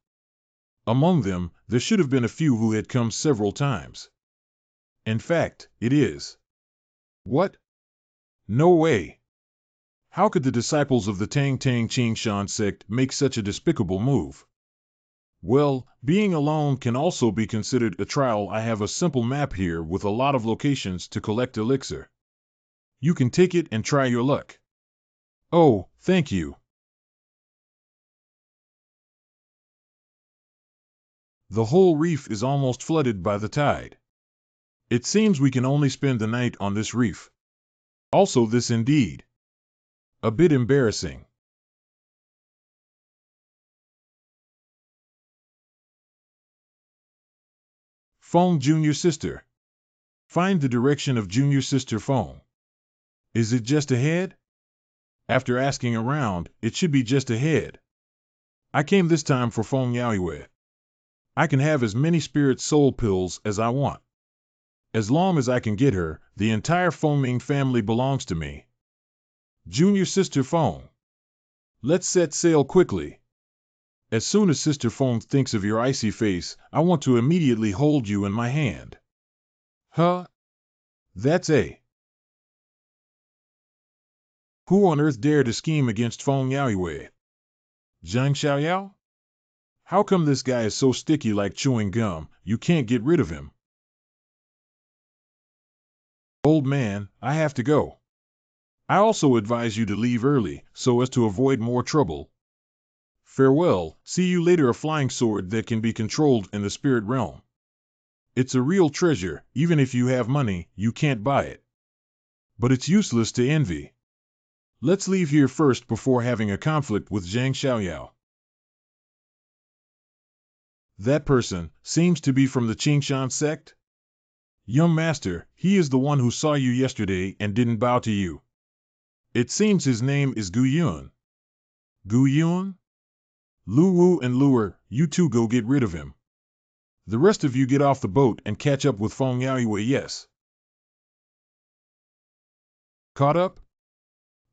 Among them, there should have been a few who had come several times. In fact, it is. What? No way. How could the disciples of the Tang Qing Shan sect make such a despicable move? Well, being alone can also be considered a trial. I have a simple map here with a lot of locations to collect elixir. You can take it and try your luck. Oh, thank you. The whole reef is almost flooded by the tide. It seems we can only spend the night on this reef. Also this indeed. A bit embarrassing. Phone junior sister. Find the direction of junior sister phone. Is it just ahead? After asking around, it should be just ahead. I came this time for Feng Yaoyue. I can have as many spirit soul pills as I want. As long as I can get her, the entire Fengming family belongs to me. Junior sister Feng. Let's set sail quickly. As soon as Sister Feng thinks of your icy face, I want to immediately hold you in my hand. Huh? That's a. Who on earth dare to scheme against Feng Yaoyue? Zhang Xiaoyao? How come this guy is so sticky like chewing gum, you can't get rid of him? Old man, I have to go. I also advise you to leave early, so as to avoid more trouble. Farewell, see you later. A flying sword that can be controlled in the spirit realm. It's a real treasure. Even if you have money, you can't buy it. But it's useless to envy. Let's leave here first before having a conflict with Zhang Xiaoyao. That person seems to be from the Qing Shan sect? Young master, he is the one who saw you yesterday and didn't bow to you. It seems his name is Gu Yun. Gu Yun? Lu Wu and Luer, you two go get rid of him. The rest of you get off the boat and catch up with Feng Yaoyue. Yes. Caught up?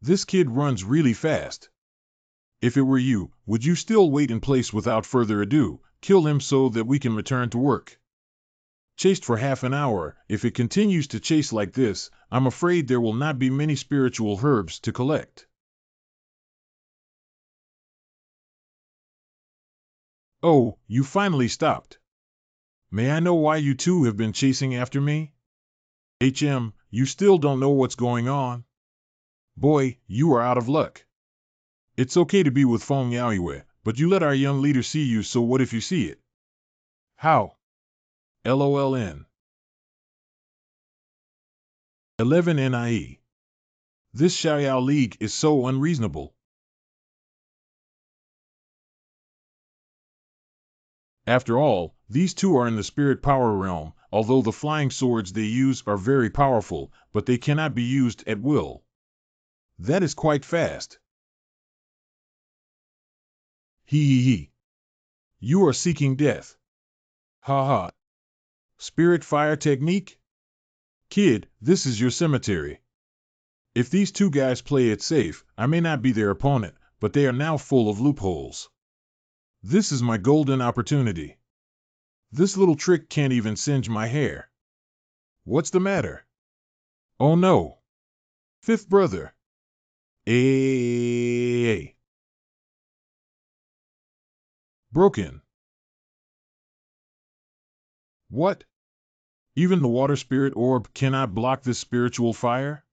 This kid runs really fast. If it were you, would you still wait in place? Without further ado, kill him so that we can return to work. Chased for half an hour. If it continues to chase like this, I'm afraid there will not be many spiritual herbs to collect. Oh, you finally stopped. May I know why you two have been chasing after me? You still don't know what's going on? Boy, you are out of luck. It's okay to be with Feng Yaoyue, but you let our young leader see you, so what if you see it? How? LOLN. 11 NIE. This Xiaoyao League is so unreasonable. After all, these two are in the spirit power realm, although the flying swords they use are very powerful, but they cannot be used at will. That is quite fast. He. You are seeking death. Ha ha. Spirit fire technique? Kid, this is your cemetery. If these two guys play it safe, I may not be their opponent, but they are now full of loopholes. This is my golden opportunity. This little trick can't even singe my hair. What's the matter? Oh no. Fifth brother. Broken. What? Even the water spirit orb cannot block this spiritual fire?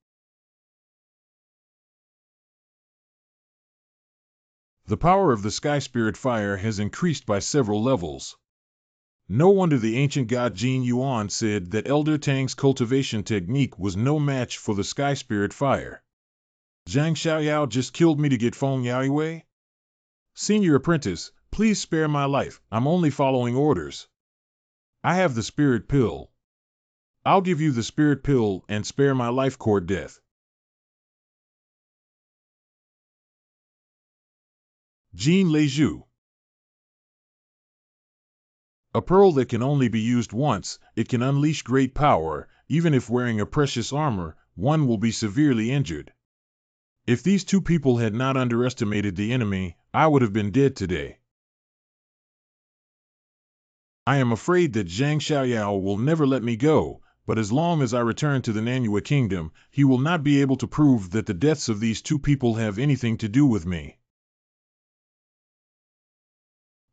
The power of the sky spirit fire has increased by several levels. No wonder the ancient god Jin Yuan said that Elder Tang's cultivation technique was no match for the sky spirit fire. Zhang Xiaoyao just killed me to get Feng Yaoyue? Senior apprentice, please spare my life, I'm only following orders. I have the spirit pill. I'll give you the spirit pill and spare my life. Court death. Jean Leju. A pearl that can only be used once. It can unleash great power. Even if wearing a precious armor, one will be severely injured. If these two people had not underestimated the enemy, I would have been dead today. I am afraid that Zhang Xiaoyao will never let me go, but as long as I return to the Nanyue Kingdom, he will not be able to prove that the deaths of these two people have anything to do with me.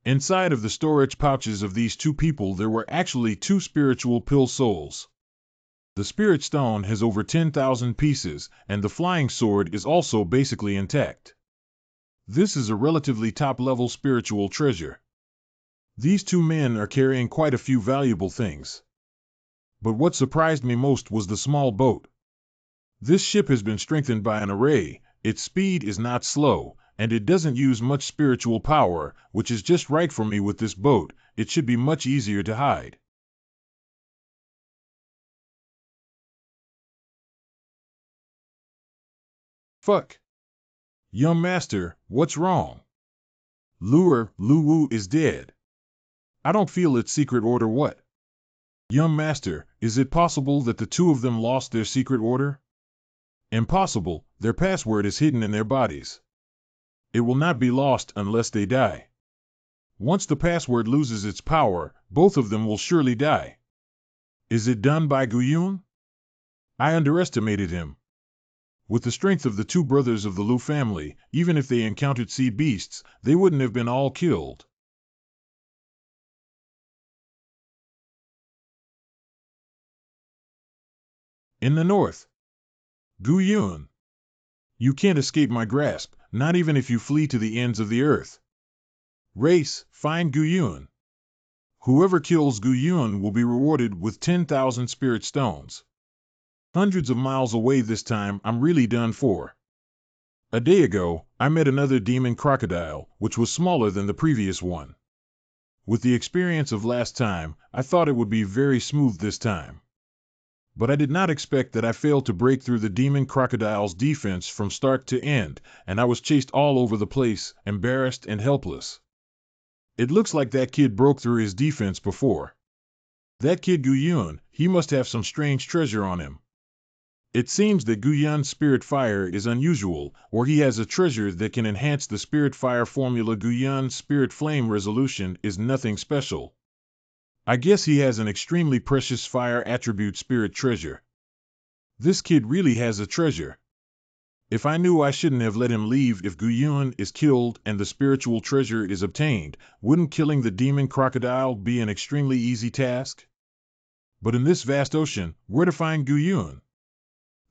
Inside of the storage pouches of these two people there were actually two spiritual pill souls. The spirit stone has over 10,000 pieces, and the flying sword is also basically intact. This is a relatively top-level spiritual treasure. These two men are carrying quite a few valuable things. But what surprised me most was the small boat. This ship has been strengthened by an array, its speed is not slow, and it doesn't use much spiritual power, which is just right for me with this boat. It should be much easier to hide. Fuck. Young master, what's wrong? Lu Wu is dead. I don't feel its secret order what? Young master, is it possible that the two of them lost their secret order? Impossible, their password is hidden in their bodies. It will not be lost unless they die. Once the password loses its power, both of them will surely die. Is it done by Guyun? I underestimated him. With the strength of the two brothers of the Lu family, even if they encountered sea beasts, they wouldn't have been all killed. In the north. Guyun. You can't escape my grasp, not even if you flee to the ends of the earth. Race, find Guyun. Whoever kills Guyun will be rewarded with 10,000 spirit stones. Hundreds of miles away this time, I'm really done for. A day ago, I met another demon crocodile, which was smaller than the previous one. With the experience of last time, I thought it would be very smooth this time. But I did not expect that I failed to break through the demon crocodile's defense from start to end, and I was chased all over the place, embarrassed and helpless. It looks like that kid broke through his defense before. That kid Guyun, he must have some strange treasure on him. It seems that Guyun's spirit fire is unusual, or he has a treasure that can enhance the spirit fire formula. Guyun's spirit flame resolution is nothing special. I guess he has an extremely precious fire attribute spirit treasure. This kid really has a treasure. If I knew I shouldn't have let him leave. If Guyun is killed and the spiritual treasure is obtained, wouldn't killing the demon crocodile be an extremely easy task? But in this vast ocean, where to find Guyun?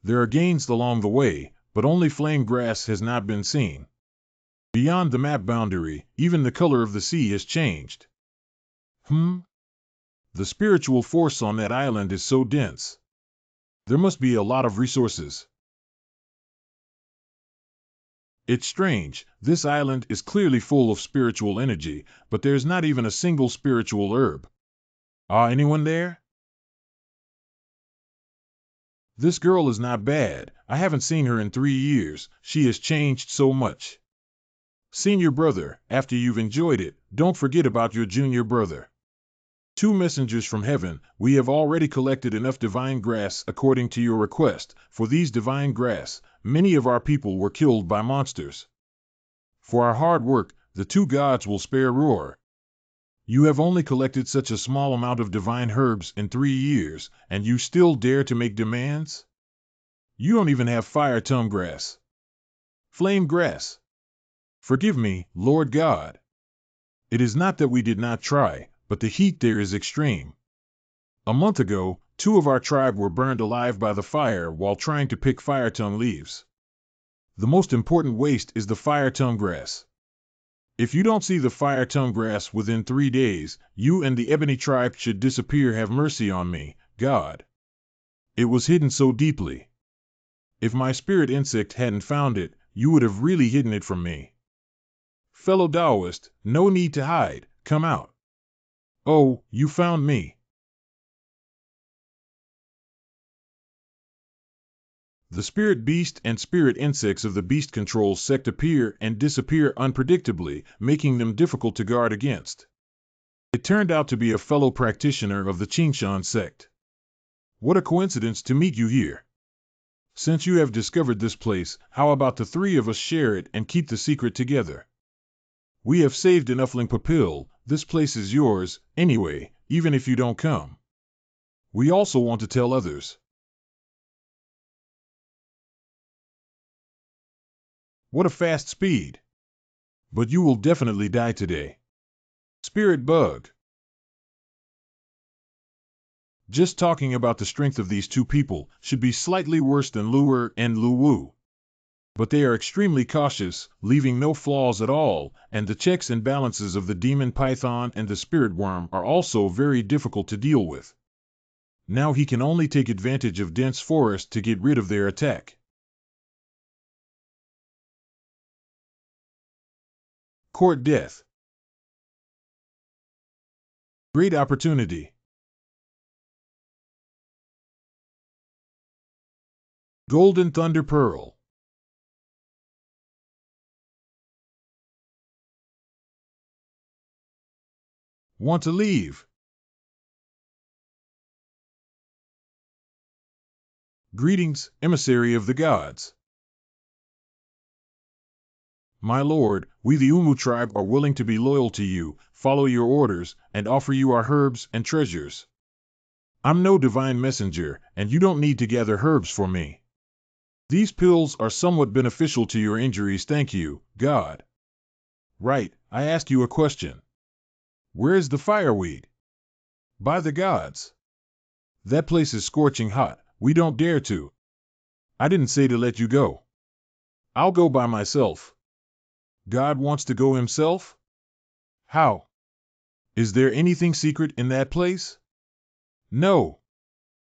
There are gains along the way, but only flame grass has not been seen. Beyond the map boundary, even the color of the sea has changed. The spiritual force on that island is so dense. There must be a lot of resources. It's strange, this island is clearly full of spiritual energy, but there's not even a single spiritual herb. Anyone there? This girl is not bad. I haven't seen her in 3 years. She has changed so much. Senior brother, after you've enjoyed it, don't forget about your junior brother. 2 messengers from heaven, we have already collected enough divine grass according to your request. For these divine grass, many of our people were killed by monsters. For our hard work, the 2 gods will spare roar. You have only collected such a small amount of divine herbs in 3 years, and you still dare to make demands? You don't even have fire tongue grass. Flame grass. Forgive me, Lord God. It is not that we did not try, but the heat there is extreme. A month ago, 2 of our tribe were burned alive by the fire while trying to pick fire tongue leaves. The most important waste is the fire tongue grass. If you don't see the fire tongue grass within 3 days, you and the ebony tribe should disappear. Have mercy on me, God. It was hidden so deeply. If my spirit insect hadn't found it, you would have really hidden it from me. Fellow Taoist, no need to hide, come out. Oh, you found me. The spirit beast and spirit insects of the beast control sect appear and disappear unpredictably, making them difficult to guard against. It turned out to be a fellow practitioner of the Qing sect. What a coincidence to meet you here. Since you have discovered this place, how about the 3 of us share it and keep the secret together? We have saved enough Lingpapil, this place is yours, anyway, even if you don't come. We also want to tell others. What a fast speed! But you will definitely die today. Spirit bug. Just talking about the strength of these two people should be slightly worse than Lu and Lu Wu. But they are extremely cautious, leaving no flaws at all, and the checks and balances of the demon python and the spirit worm are also very difficult to deal with. Now he can only take advantage of dense forest to get rid of their attack. Court death. Great opportunity. Golden Thunder Pearl. Want to leave? Greetings, emissary of the gods. My lord, we the Umu tribe are willing to be loyal to you, follow your orders, and offer you our herbs and treasures. I'm no divine messenger, and you don't need to gather herbs for me. These pills are somewhat beneficial to your injuries, thank you, God. Right, I ask you a question. Where's the fireweed? By the gods. That place is scorching hot, we don't dare to. I didn't say to let you go. I'll go by myself. God wants to go himself? How? Is there anything secret in that place? No.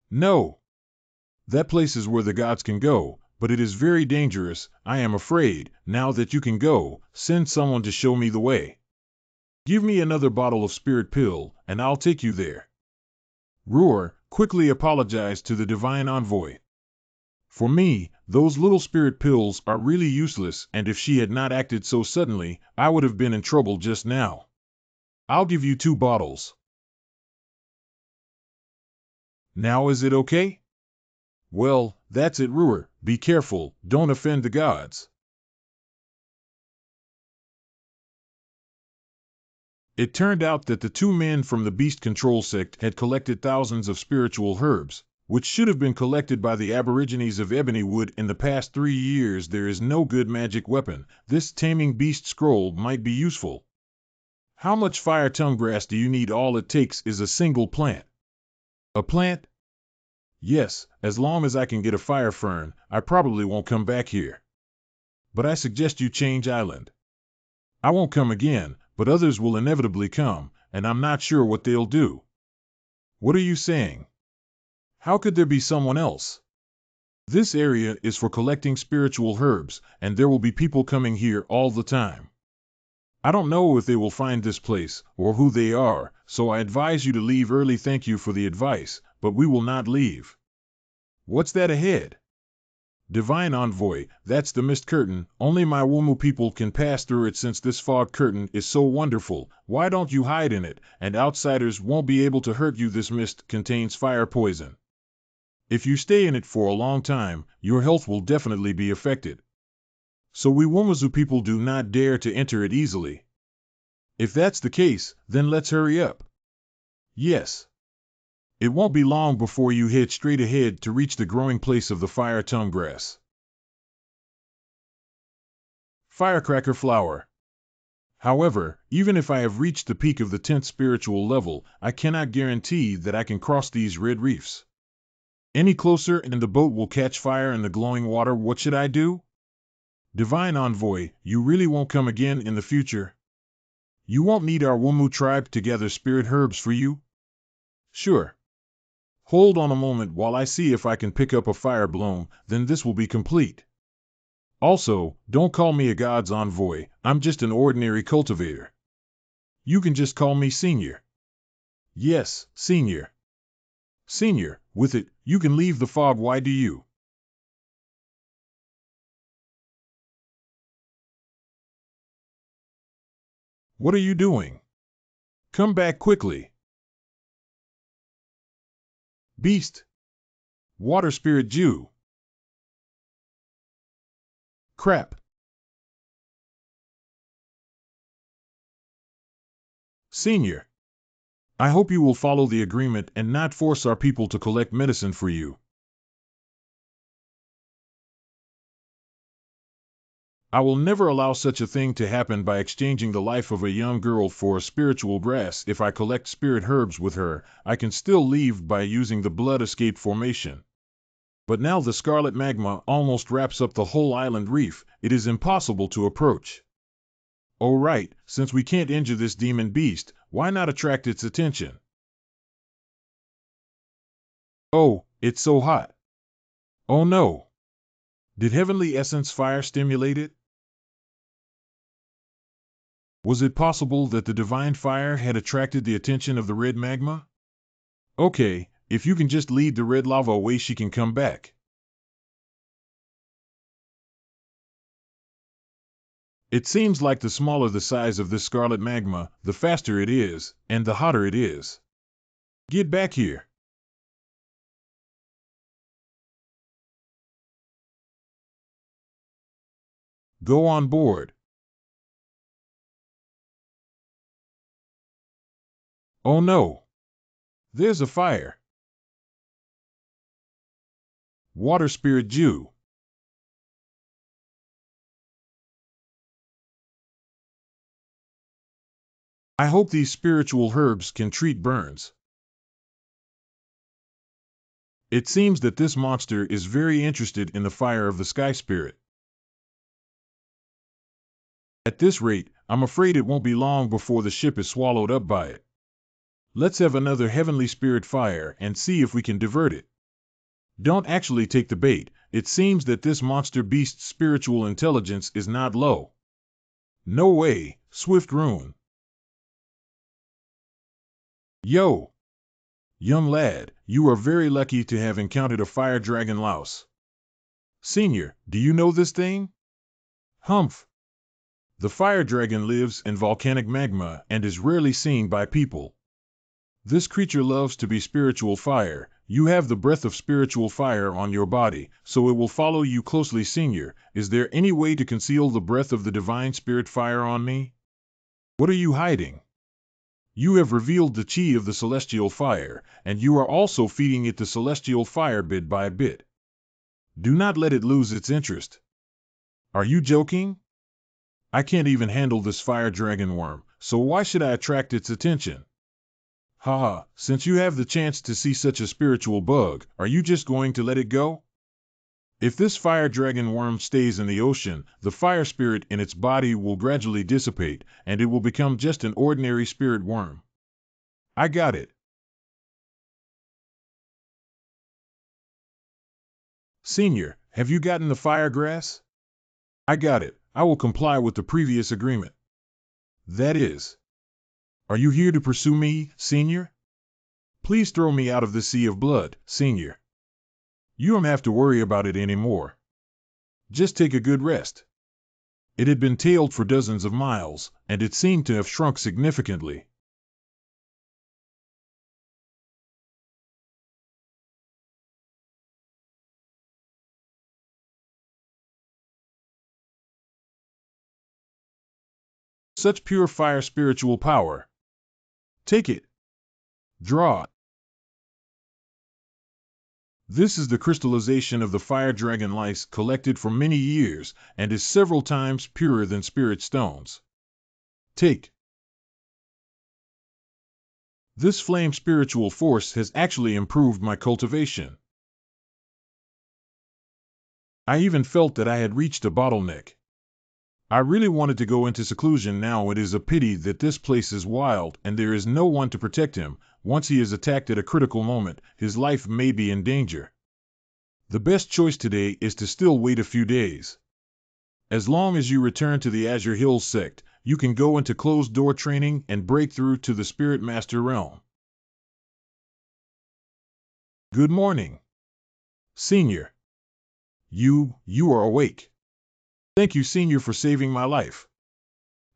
No. That place is where the gods can go, but it is very dangerous, I am afraid. Now that you can go, send someone to show me the way. Give me another bottle of spirit pill, and I'll take you there. Roar quickly apologized to the divine envoy. For me, those little spirit pills are really useless, and if she had not acted so suddenly, I would have been in trouble just now. I'll give you 2 bottles. Now is it okay? Well, that's it, Ruhr. Be careful, don't offend the gods. It turned out that the 2 men from the Beast Control sect had collected thousands of spiritual herbs, which should have been collected by the Aborigines of Ebonywood in the past 3 years. There is no good magic weapon. This Taming Beast Scroll might be useful. How much fire tongue grass do you need? All it takes is a single plant. A plant? Yes, as long as I can get a fire fern, I probably won't come back here. But I suggest you change island. I won't come again, but others will inevitably come, and I'm not sure what they'll do. What are you saying? How could there be someone else? This area is for collecting spiritual herbs, and there will be people coming here all the time. I don't know if they will find this place, or who they are, so I advise you to leave early. Thank you for the advice, but we will not leave. What's that ahead? Divine Envoy, that's the mist curtain. Only my Wumu people can pass through it. Since this fog curtain is so wonderful, why don't you hide in it, and outsiders won't be able to hurt you. This mist contains fire poison. If you stay in it for a long time, your health will definitely be affected. So we Wumazu people do not dare to enter it easily. If that's the case, then let's hurry up. Yes. It won't be long before you head straight ahead to reach the growing place of the fire tongue grass. Firecracker flower. However, even if I have reached the peak of the 10th spiritual level, I cannot guarantee that I can cross these red reefs. Any closer and the boat will catch fire in the glowing water. What should I do? Divine Envoy, you really won't come again in the future? You won't need our Wumu tribe to gather spirit herbs for you? Sure. Hold on a moment while I see if I can pick up a fire bloom, then this will be complete. Also, don't call me a god's envoy, I'm just an ordinary cultivator. You can just call me Senior. Yes, Senior. Senior, with it, you can leave the fog. Why do you? What are you doing? Come back quickly. Beast. Water spirit Jew. Crap. Senior. I hope you will follow the agreement and not force our people to collect medicine for you. I will never allow such a thing to happen by exchanging the life of a young girl for a spiritual grass. If I collect spirit herbs with her, I can still leave by using the blood escape formation. But now the scarlet magma almost wraps up the whole island reef. It is impossible to approach. Oh right, since we can't injure this demon beast, why not attract its attention? Oh, it's so hot. Oh no. Did heavenly essence fire stimulate it? Was it possible that the divine fire had attracted the attention of the red magma? Okay, if you can just lead the red lava away, she can come back. It seems like the smaller the size of this scarlet magma, the faster it is, and the hotter it is. Get back here. Go on board. Oh no. There's a fire. Water spirit Jew. I hope these spiritual herbs can treat burns. It seems that this monster is very interested in the fire of the sky spirit. At this rate, I'm afraid it won't be long before the ship is swallowed up by it. Let's have another heavenly spirit fire and see if we can divert it. Don't actually take the bait. It seems that this monster beast's spiritual intelligence is not low. No way, swift rune. Yo! Young lad, you are very lucky to have encountered a fire dragon louse. Senior, do you know this thing? Humph. The fire dragon lives in volcanic magma and is rarely seen by people. This creature loves to be spiritual fire. You have the breath of spiritual fire on your body, so it will follow you closely. Senior, is there any way to conceal the breath of the divine spirit fire on me? What are you hiding? You have revealed the chi of the celestial fire, and you are also feeding it the celestial fire bit by bit. Do not let it lose its interest. Are you joking? I can't even handle this fire dragon worm, so why should I attract its attention? Haha, since you have the chance to see such a spiritual bug, are you just going to let it go? If this fire dragon worm stays in the ocean, the fire spirit in its body will gradually dissipate, and it will become just an ordinary spirit worm. I got it. Senior, have you gotten the fire grass? I got it. I will comply with the previous agreement. That is. Are you here to pursue me, Senior? Please throw me out of the sea of blood, Senior. You don't have to worry about it anymore. Just take a good rest. It had been tailed for dozens of miles, and it seemed to have shrunk significantly. Such pure fire spiritual power. Take it. Draw. This is the crystallization of the fire dragon lice collected for many years and is several times purer than spirit stones. Take. This flame spiritual force has actually improved my cultivation. I even felt that I had reached a bottleneck. I really wanted to go into seclusion now. It is a pity that this place is wild and there is no one to protect him. Once he is attacked at a critical moment, his life may be in danger. The best choice today is to still wait a few days. As long as you return to the Azure Hills sect, you can go into closed-door training and break through to the Spirit Master realm. Good morning. Senior. You are awake. Thank you, Senior, for saving my life.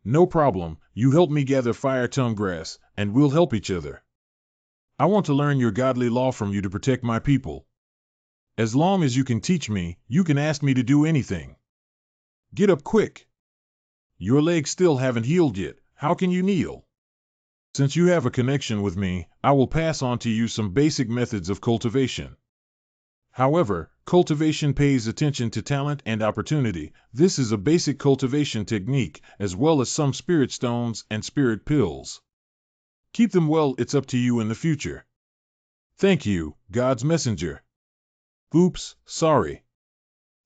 No problem, you helped me gather fire tongue grass, and we'll help each other. I want to learn your godly law from you to protect my people. As long as you can teach me, you can ask me to do anything. Get up quick. Your legs still haven't healed yet. How can you kneel? Since you have a connection with me, I will pass on to you some basic methods of cultivation. However, cultivation pays attention to talent and opportunity. This is a basic cultivation technique, as well as some spirit stones and spirit pills. Keep them well, it's up to you in the future. Thank you, God's messenger. Oops, sorry.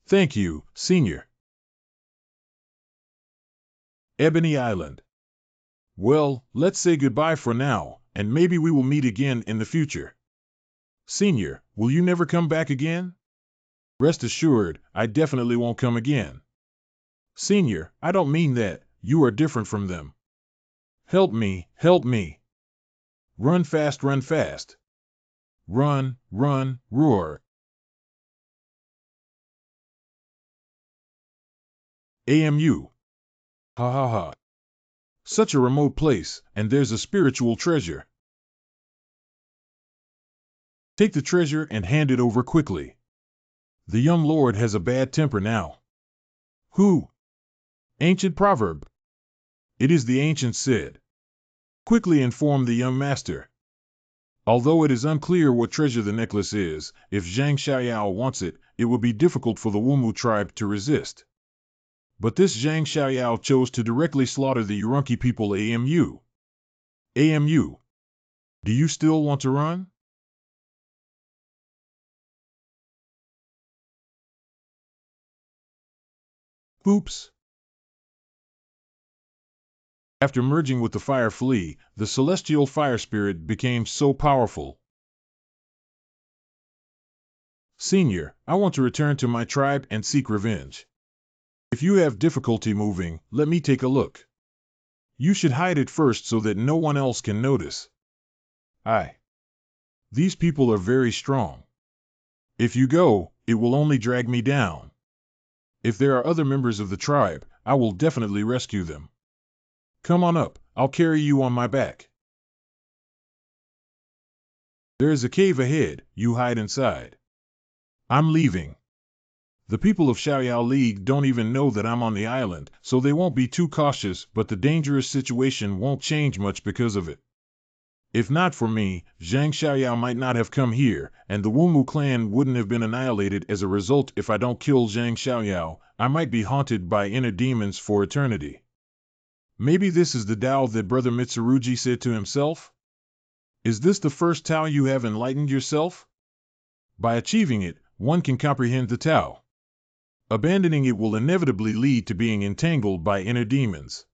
Thank you, Senior. Ebony Island. Well, let's say goodbye for now, and maybe we will meet again in the future. Senior, will you never come back again? Rest assured, I definitely won't come again. Senior, I don't mean that. You are different from them. Help me, help me. Run fast, run fast. Run, run, roar. AMU. Ha ha ha. Such a remote place, and there's a spiritual treasure. Take the treasure and hand it over quickly. The young lord has a bad temper now. Who? Ancient proverb. It is the ancient said. Quickly inform the young master. Although it is unclear what treasure the necklace is, if Zhang Xiaoyao wants it, it will be difficult for the Wumu tribe to resist. But this Zhang Xiaoyao chose to directly slaughter the Urunqi people. AMU. AMU. Do you still want to run? Oops. After merging with the fire flea, the celestial fire spirit became so powerful. Senior, I want to return to my tribe and seek revenge. If you have difficulty moving, let me take a look. You should hide it first so that no one else can notice. These people are very strong. If you go, it will only drag me down. If there are other members of the tribe, I will definitely rescue them. Come on up, I'll carry you on my back. There is a cave ahead, you hide inside. I'm leaving. The people of Xiaoyao League don't even know that I'm on the island, so they won't be too cautious, but the dangerous situation won't change much because of it. If not for me, Zhang Xiaoyao might not have come here, and the Wumu clan wouldn't have been annihilated as a result. If I don't kill Zhang Xiaoyao, I might be haunted by inner demons for eternity. Maybe this is the Tao that Brother Mitsurugi said to himself? Is this the first Tao you have enlightened yourself? By achieving it, one can comprehend the Tao. Abandoning it will inevitably lead to being entangled by inner demons.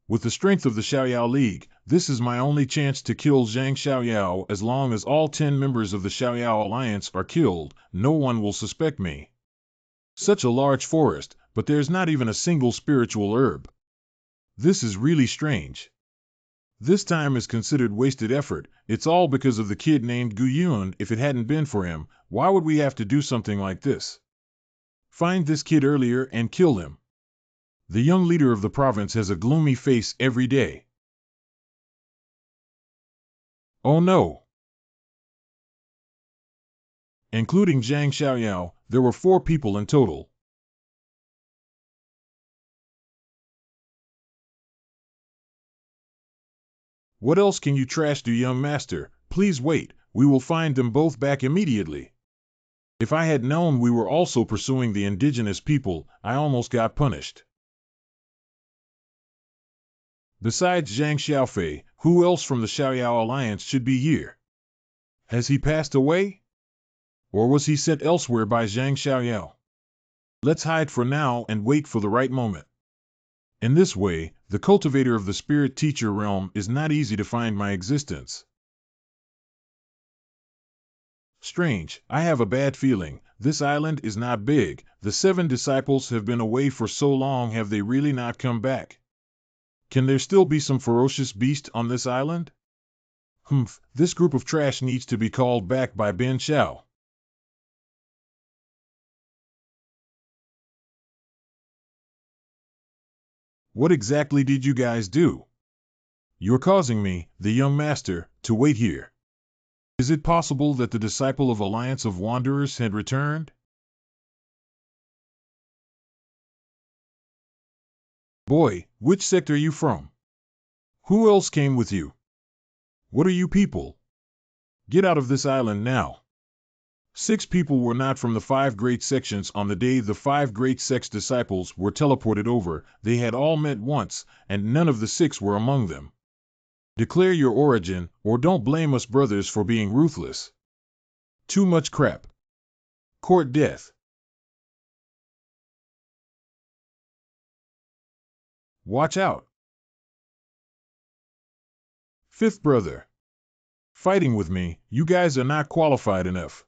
With the strength of the Xiaoyao League, this is my only chance to kill Zhang Xiaoyao. As long as all 10 members of the Xiaoyao Alliance are killed, no one will suspect me. Such a large forest, but there's not even a single spiritual herb. This is really strange. This time is considered wasted effort. It's all because of the kid named Guyun. If it hadn't been for him, why would we have to do something like this? Find this kid earlier and kill him. The young leader of the province has a gloomy face every day. Oh no! Including Zhang Xiaoyao, there were 4 people in total. What else can you trash do, young master? Please wait, we will find them both back immediately. If I had known we were also pursuing the indigenous people, I almost got punished. Besides Zhang Xiaofei, who else from the Xiaoyao Alliance should be here? Has he passed away? Or was he sent elsewhere by Zhang Xiaoyao? Let's hide for now and wait for the right moment. In this way, the cultivator of the spirit teacher realm is not easy to find my existence. Strange, I have a bad feeling. This island is not big. The 7 disciples have been away for so long, have they really not come back? Can there still be some ferocious beast on this island? This group of trash needs to be called back by Ben Xiao. What exactly did you guys do? You're causing me, the young master, to wait here. Is it possible that the disciple of Alliance of Wanderers had returned? Boy, which sect are you from? Who else came with you? What are you people? Get out of this island now. 6 people were not from the 5 great sections on the day the 5 great sect's disciples were teleported over. They had all met once, and none of the 6 were among them. Declare your origin, or don't blame us brothers for being ruthless. Too much crap. Court death. Watch out. 5th brother. Fighting with me, you guys are not qualified enough.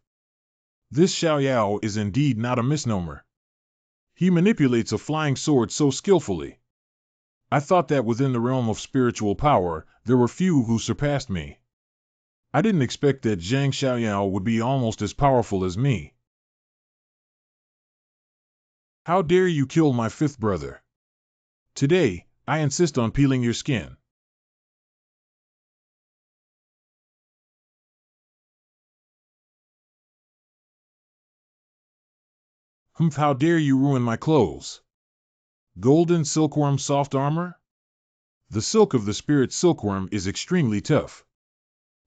This Xiao Yao is indeed not a misnomer. He manipulates a flying sword so skillfully. I thought that within the realm of spiritual power, there were few who surpassed me. I didn't expect that Zhang Xiaoyao would be almost as powerful as me. How dare you kill my 5th brother? Today, I insist on peeling your skin. Humph, how dare you ruin my clothes? Golden silkworm soft armor? The silk of the spirit silkworm is extremely tough.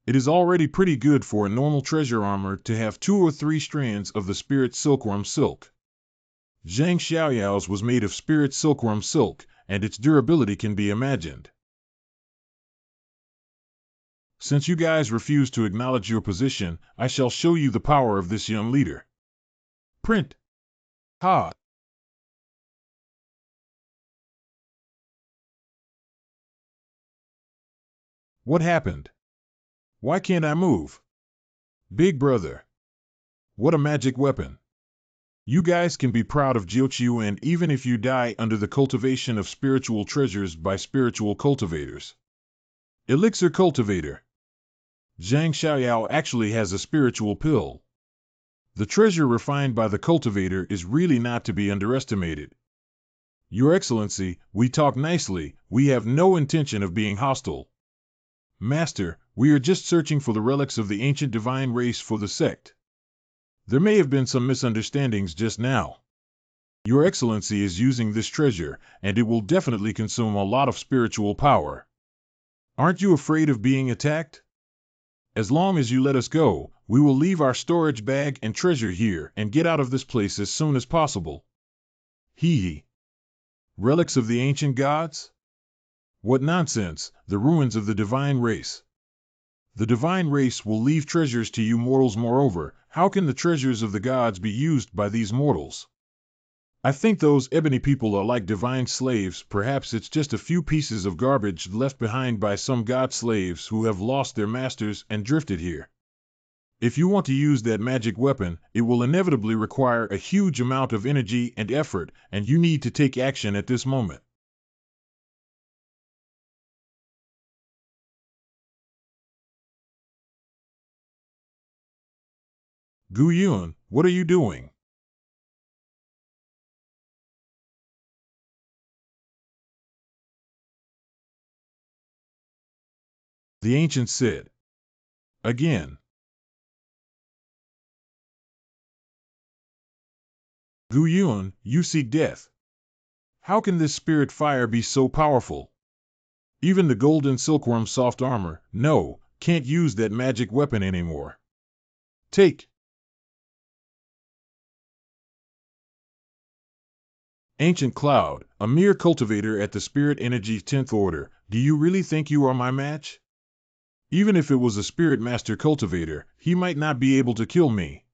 It is already pretty good for a normal treasure armor to have 2 or 3 strands of the spirit silkworm silk. Zhang Xiaoyao's was made of spirit silkworm silk, and its durability can be imagined. Since you guys refuse to acknowledge your position, I shall show you the power of this young leader. Print. Ha! What happened? Why can't I move? Big brother. What a magic weapon. You guys can be proud of Jiuqiuan even if you die under the cultivation of spiritual treasures by spiritual cultivators. Elixir cultivator. Zhang Xiaoyao actually has a spiritual pill. The treasure refined by the cultivator is really not to be underestimated. Your Excellency, we talk nicely, we have no intention of being hostile. Master, we are just searching for the relics of the ancient divine race for the sect. There may have been some misunderstandings just now. Your Excellency is using this treasure, and it will definitely consume a lot of spiritual power. Aren't you afraid of being attacked? As long as you let us go, we will leave our storage bag and treasure here and get out of this place as soon as possible. Hee hee. Relics of the ancient gods? What nonsense, the ruins of the divine race. The divine race will leave treasures to you mortals. Moreover, how can the treasures of the gods be used by these mortals? I think those ebony people are like divine slaves. Perhaps it's just a few pieces of garbage left behind by some god slaves who have lost their masters and drifted here. If you want to use that magic weapon, it will inevitably require a huge amount of energy and effort, and you need to take action at this moment. Gu Yun, what are you doing? The ancient said. Again. Gu Yun, you seek death. How can this spirit fire be so powerful? Even the golden silkworm soft armor, no, can't use that magic weapon anymore. Take. Ancient Cloud, a mere cultivator at the spirit energy 10th order, do you really think you are my match? Even if it was a spirit master cultivator, he might not be able to kill me.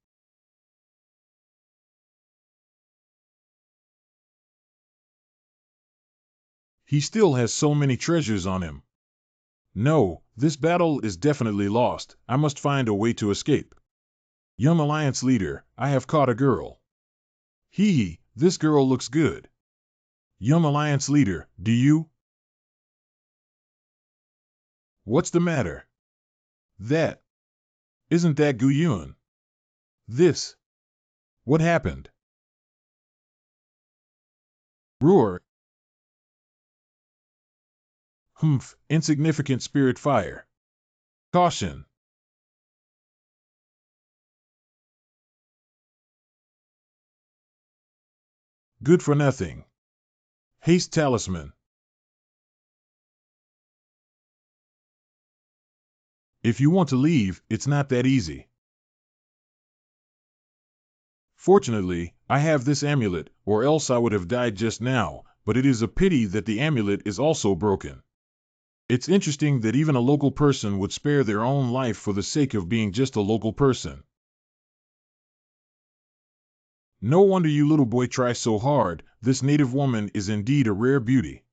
He still has so many treasures on him. No, this battle is definitely lost. I must find a way to escape. Young Alliance leader, I have caught a girl. Hee hee, this girl looks good. Young Alliance leader, do you? What's the matter? That. Isn't that Gu Yun? This. What happened? Roar. Humph, insignificant spirit fire. Caution. Good for nothing. Haste talisman. If you want to leave, it's not that easy. Fortunately, I have this amulet, or else I would have died just now, but it is a pity that the amulet is also broken. It's interesting that even a local person would spare their own life for the sake of being just a local person. No wonder you little boy try so hard. This native woman is indeed a rare beauty.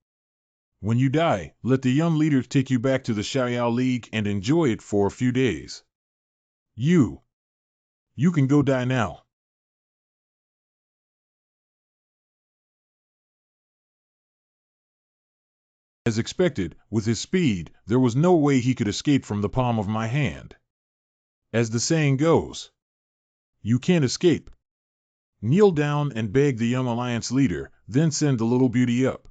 When you die, let the young leader take you back to the Xiaoyao League and enjoy it for a few days. You can go die now. As expected, with his speed, there was no way he could escape from the palm of my hand. As the saying goes, you can't escape. Kneel down and beg the young alliance leader, then send the little beauty up.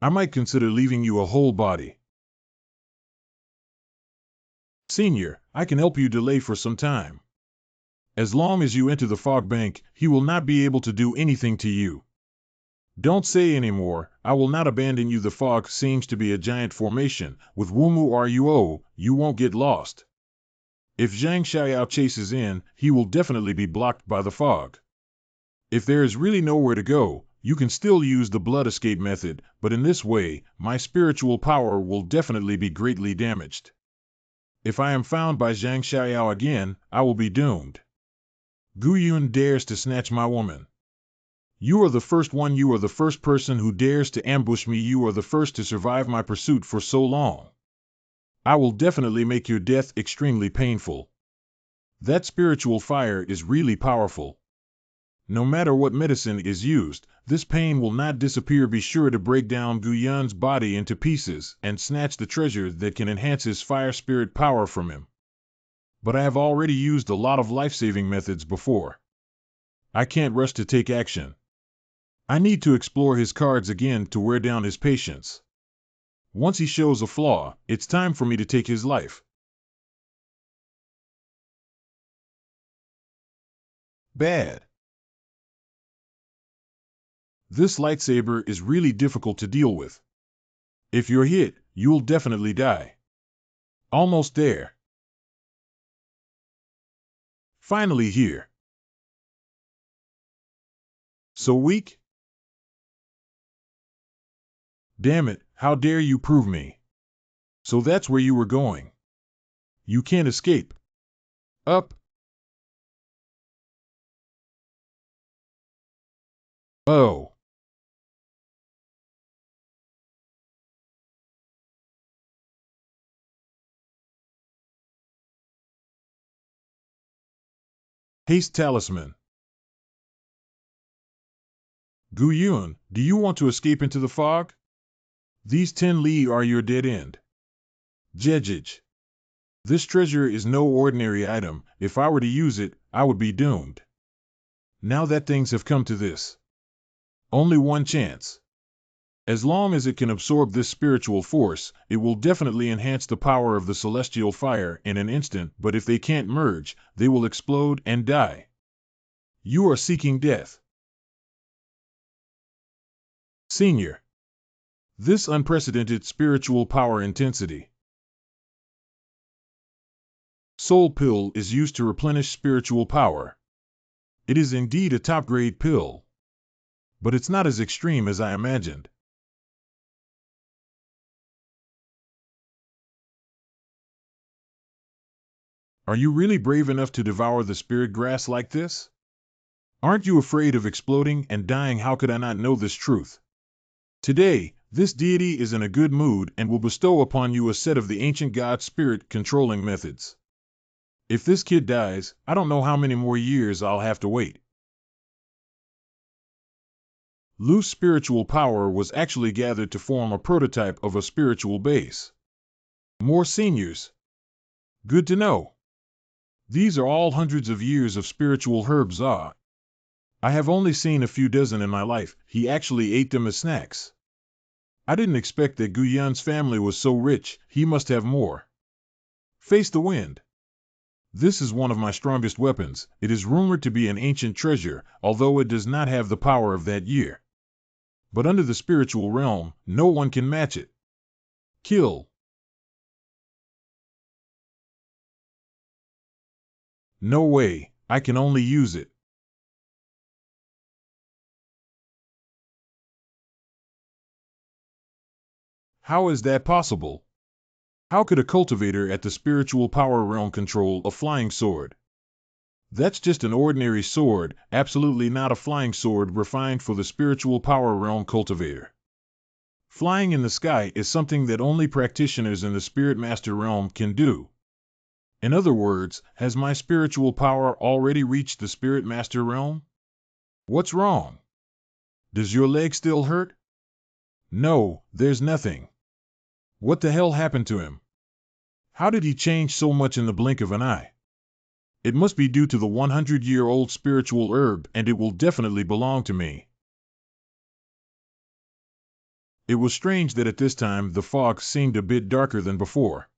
I might consider leaving you a whole body. Senior, I can help you delay for some time. As long as you enter the fog bank, he will not be able to do anything to you. Don't say any more. I will not abandon you. The fog seems to be a giant formation. With Wumu Ruo, you won't get lost. If Zhang Xiaoyao chases in, he will definitely be blocked by the fog. If there is really nowhere to go, you can still use the blood escape method, but in this way, my spiritual power will definitely be greatly damaged. If I am found by Zhang Xiaoyao again, I will be doomed. Gu Yun dares to snatch my woman. You are the first one. You are the first person who dares to ambush me. You are the first to survive my pursuit for so long. I will definitely make your death extremely painful. That spiritual fire is really powerful. No matter what medicine is used, this pain will not disappear. Be sure to break down Gu Yun's body into pieces and snatch the treasure that can enhance his fire spirit power from him. But I have already used a lot of life-saving methods before. I can't rush to take action. I need to explore his cards again to wear down his patience. Once he shows a flaw, it's time for me to take his life. Bad. This lightsaber is really difficult to deal with. If you're hit, you'll definitely die. Almost there. Finally here. So weak? Damn it, how dare you prove me? So that's where you were going. You can't escape. Up. Oh. Haste talisman. Gu Yun, do you want to escape into the fog? These 10 li are your dead end. Jejij. This treasure is no ordinary item. If I were to use it, I would be doomed. Now that things have come to this. Only one chance. As long as it can absorb this spiritual force, it will definitely enhance the power of the celestial fire in an instant, but if they can't merge, they will explode and die. You are seeking death. Senior. This unprecedented spiritual power intensity. Soul pill is used to replenish spiritual power. It is indeed a top-grade pill. But it's not as extreme as I imagined. Are you really brave enough to devour the spirit grass like this? Aren't you afraid of exploding and dying? How could I not know this truth? Today, this deity is in a good mood and will bestow upon you a set of the ancient god spirit controlling methods. If this kid dies, I don't know how many more years I'll have to wait. Lu's spiritual power was actually gathered to form a prototype of a spiritual base. More seniors. Good to know. These are all hundreds of years of spiritual herbs. I have only seen a few dozen in my life. He actually ate them as snacks. I didn't expect that Gu Yun's family was so rich. He must have more. Face the wind. This is one of my strongest weapons. It is rumored to be an ancient treasure, although it does not have the power of that year. But under the spiritual realm, no one can match it. Kill. No way, I can only use it. How is that possible? How could a cultivator at the spiritual power realm control a flying sword? That's just an ordinary sword, absolutely not a flying sword refined for the spiritual power realm cultivator. Flying in the sky is something that only practitioners in the Spirit Master realm can do. In other words, has my spiritual power already reached the Spirit Master realm? What's wrong? Does your leg still hurt? No, there's nothing. What the hell happened to him? How did he change so much in the blink of an eye? It must be due to the 100-year-old spiritual herb, and it will definitely belong to me. It was strange that at this time the fog seemed a bit darker than before.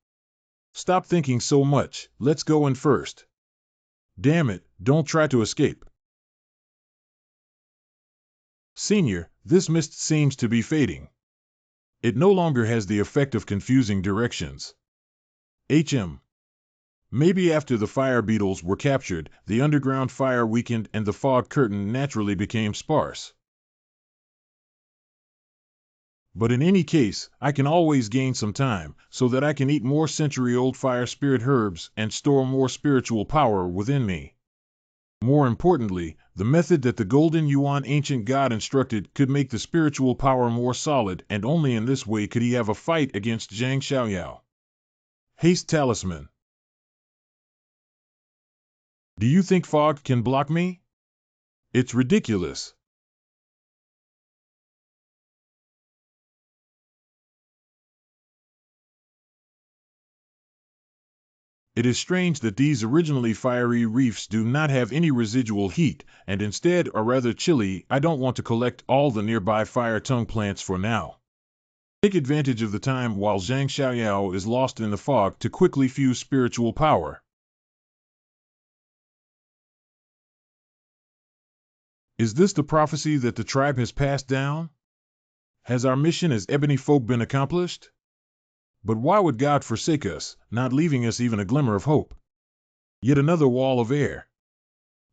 Stop thinking so much, let's go in first. Damn it, don't try to escape. Senior, this mist seems to be fading. It no longer has the effect of confusing directions. Maybe after the fire beetles were captured, the underground fire weakened and the fog curtain naturally became sparse. But in any case, I can always gain some time, so that I can eat more century-old fire spirit herbs and store more spiritual power within me. More importantly, the method that the Golden Yuan ancient god instructed could make the spiritual power more solid, and only in this way could he have a fight against Zhang Xiaoyao. Haste Talisman. Do you think fog can block me? It's ridiculous. It is strange that these originally fiery reefs do not have any residual heat, and instead are rather chilly. I don't want to collect all the nearby fire tongue plants for now. Take advantage of the time while Zhang Xiaoyao is lost in the fog to quickly fuse spiritual power. Is this the prophecy that the tribe has passed down? Has our mission as ebony folk been accomplished? But why would God forsake us, not leaving us even a glimmer of hope? Yet another wall of air.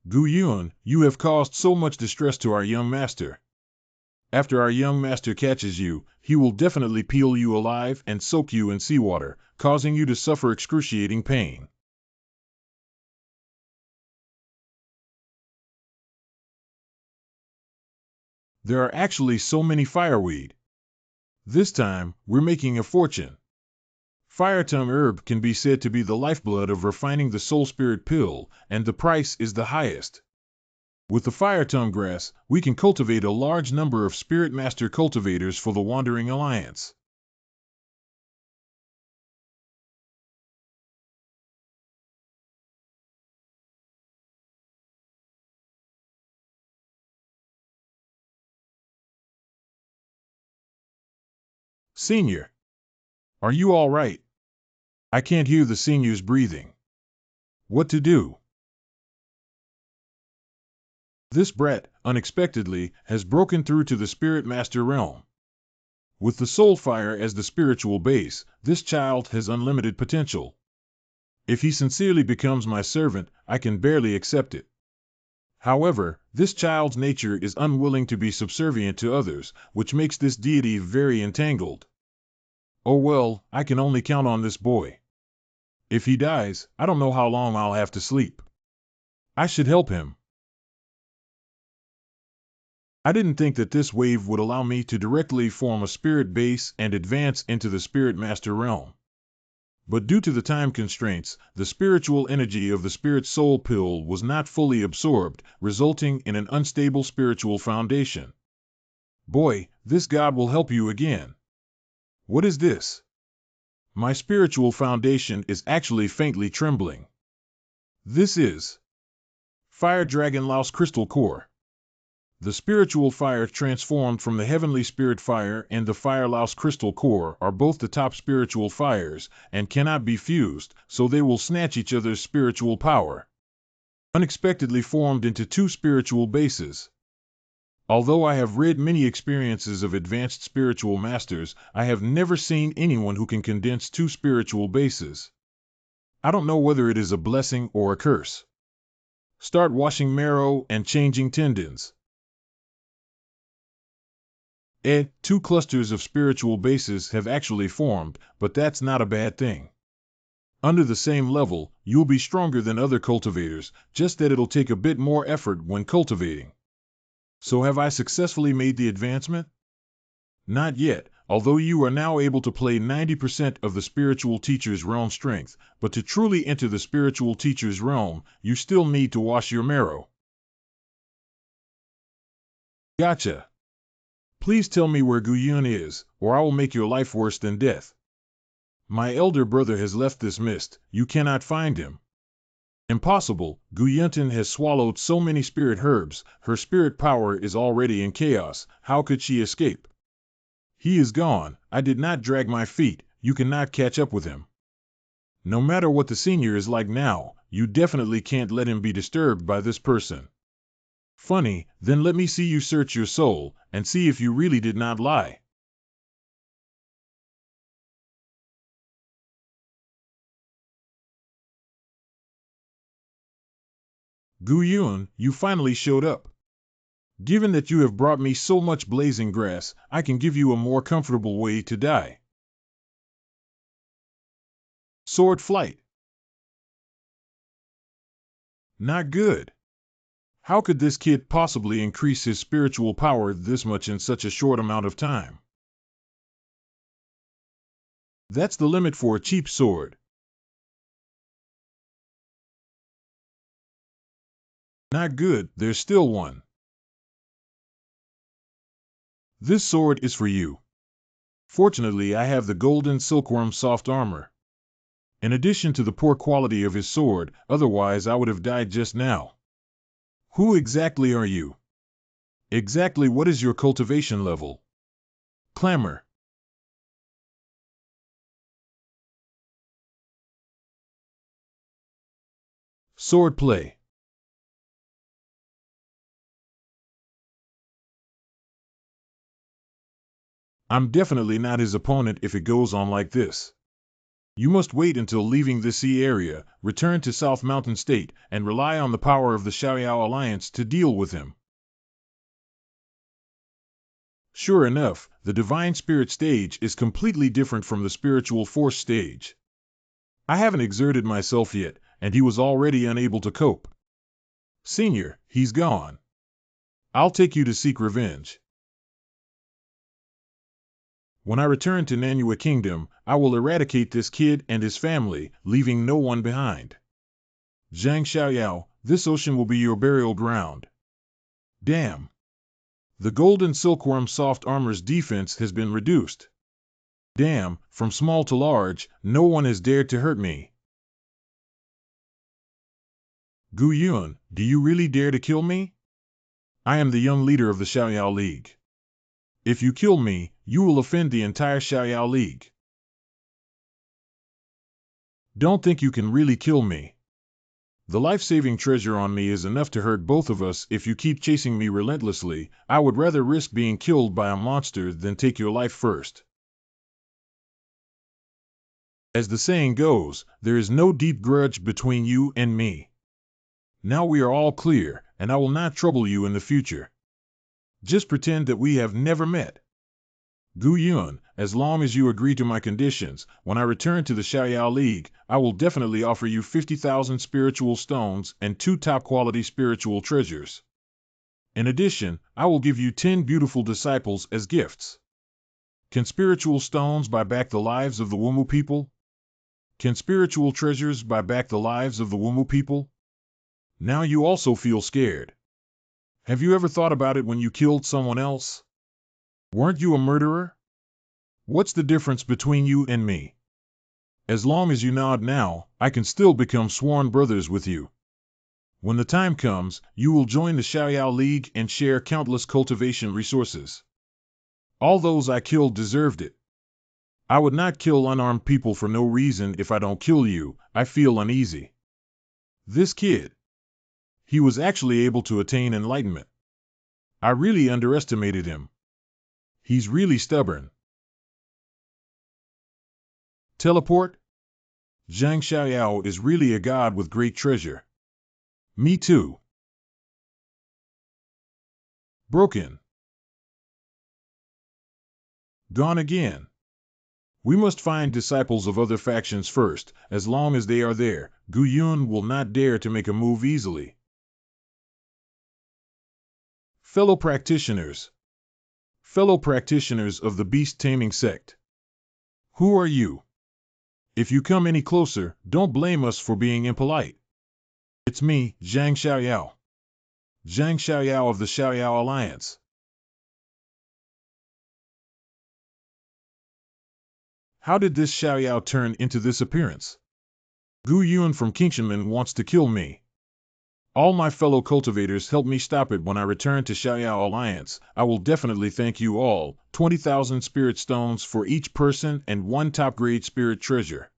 Gu Yuan, you have caused so much distress to our young master. After our young master catches you, he will definitely peel you alive and soak you in seawater, causing you to suffer excruciating pain. There are actually so many fireweed. This time, we're making a fortune. Fire tongue herb can be said to be the lifeblood of refining the soul spirit pill, and the price is the highest. With the fire tongue grass, we can cultivate a large number of spirit master cultivators for the Wandering Alliance. Senior, are you all right? I can't hear the senior's breathing. What to do? This brat, unexpectedly, has broken through to the spirit master realm. With the soul fire as the spiritual base, this child has unlimited potential. If he sincerely becomes my servant, I can barely accept it. However, this child's nature is unwilling to be subservient to others, which makes this deity very entangled. Oh well, I can only count on this boy. If he dies, I don't know how long I'll have to sleep. I should help him. I didn't think that this wave would allow me to directly form a spirit base and advance into the spirit master realm. But due to the time constraints, the spiritual energy of the spirit soul pill was not fully absorbed, resulting in an unstable spiritual foundation. Boy, this god will help you again. What is this? My spiritual foundation is actually faintly trembling. This is Fire Dragon Laos Crystal Core. The spiritual fire transformed from the heavenly spirit fire and the Fire Laos Crystal Core are both the top spiritual fires and cannot be fused, so they will snatch each other's spiritual power. Unexpectedly formed into two spiritual bases. Although I have read many experiences of advanced spiritual masters, I have never seen anyone who can condense two spiritual bases. I don't know whether it is a blessing or a curse. Start washing marrow and changing tendons. Two clusters of spiritual bases have actually formed, but that's not a bad thing. Under the same level, you'll be stronger than other cultivators, just that it'll take a bit more effort when cultivating. So have I successfully made the advancement? Not yet, although you are now able to play 90% of the spiritual teacher's realm strength, but to truly enter the spiritual teacher's realm, you still need to wash your marrow. Gotcha. Please tell me where Guyun is, or I will make your life worse than death. My elder brother has left this mist, you cannot find him. Impossible, Guyuntin has swallowed so many spirit herbs, her spirit power is already in chaos, how could she escape? He is gone, I did not drag my feet, you cannot catch up with him. No matter what the senior is like now, you definitely can't let him be disturbed by this person. Funny, then let me see you search your soul, and see if you really did not lie. Guyun, you finally showed up. Given that you have brought me so much blazing grass, I can give you a more comfortable way to die. Sword flight. Not good. How could this kid possibly increase his spiritual power this much in such a short amount of time? That's the limit for a cheap sword. Not good, there's still one. This sword is for you. Fortunately, I have the golden silkworm soft armor. In addition to the poor quality of his sword, otherwise I would have died just now. Who exactly are you? Exactly what is your cultivation level? Clamor. Sword play. I'm definitely not his opponent if it goes on like this. You must wait until leaving the sea area, return to South Mountain State, and rely on the power of the Xiaoyao Alliance to deal with him. Sure enough, the Divine Spirit stage is completely different from the Spiritual Force stage. I haven't exerted myself yet, and he was already unable to cope. Senior, he's gone. I'll take you to seek revenge. When I return to Nanua Kingdom, I will eradicate this kid and his family, leaving no one behind. Zhang Xiaoyao, this ocean will be your burial ground. Damn. The golden silkworm soft armor's defense has been reduced. Damn, from small to large, no one has dared to hurt me. Guyun, do you really dare to kill me? I am the young leader of the Xiaoyao League. If you kill me, you will offend the entire Xiaoyao League. Don't think you can really kill me. The life-saving treasure on me is enough to hurt both of us if you keep chasing me relentlessly. I would rather risk being killed by a monster than take your life first. As the saying goes, there is no deep grudge between you and me. Now we are all clear, and I will not trouble you in the future. Just pretend that we have never met. Guyun, as long as you agree to my conditions, when I return to the Xiaoyao League, I will definitely offer you 50,000 spiritual stones and 2 top-quality spiritual treasures. In addition, I will give you 10 beautiful disciples as gifts. Can spiritual stones buy back the lives of the Wumu people? Can spiritual treasures buy back the lives of the Wumu people? Now you also feel scared. Have you ever thought about it when you killed someone else? Weren't you a murderer? What's the difference between you and me? As long as you nod now, I can still become sworn brothers with you. When the time comes, you will join the Xiaoyao League and share countless cultivation resources. All those I killed deserved it. I would not kill unarmed people for no reason. If I don't kill you, I feel uneasy. This kid. He was actually able to attain enlightenment. I really underestimated him. He's really stubborn. Teleport? Zhang Xiaoyao is really a god with great treasure. Me too. Broken. Gone again. We must find disciples of other factions first. As long as they are there, Gu Yun will not dare to make a move easily. Fellow practitioners. Fellow practitioners of the beast taming sect. Who are you? If you come any closer, don't blame us for being impolite. It's me, Zhang Xiaoyao. Zhang Xiaoyao of the Xiaoyao Alliance. How did this Xiaoyao turn into this appearance? Gu Yun from Qing wants to kill me. All my fellow cultivators helped me stop it when I returned to Xiaoyao Alliance. I will definitely thank you all. 20,000 spirit stones for each person and 1 top-grade spirit treasure.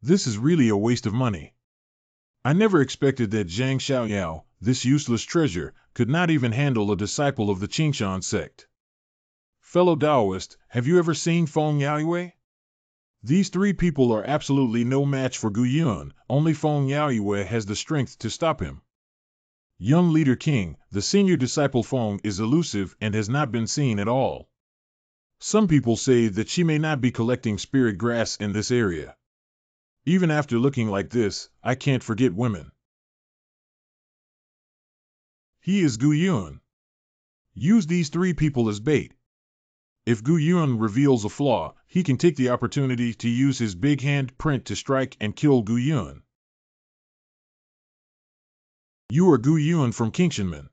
This is really a waste of money. I never expected that Zhang Xiaoyao, this useless treasure, could not even handle a disciple of the Qingshan sect. Fellow Taoist, have you ever seen Feng Yaoyue? These 3 people are absolutely no match for Gu Yun. Only Feng Yaoyue has the strength to stop him. Young leader Qing, the senior disciple Feng, is elusive and has not been seen at all. Some people say that she may not be collecting spirit grass in this area. Even after looking like this, I can't forget women. He is Gu Yun. Use these 3 people as bait. If Gu Yun reveals a flaw, he can take the opportunity to use his big hand print to strike and kill Gu Yun. You are Gu Yun from Qing.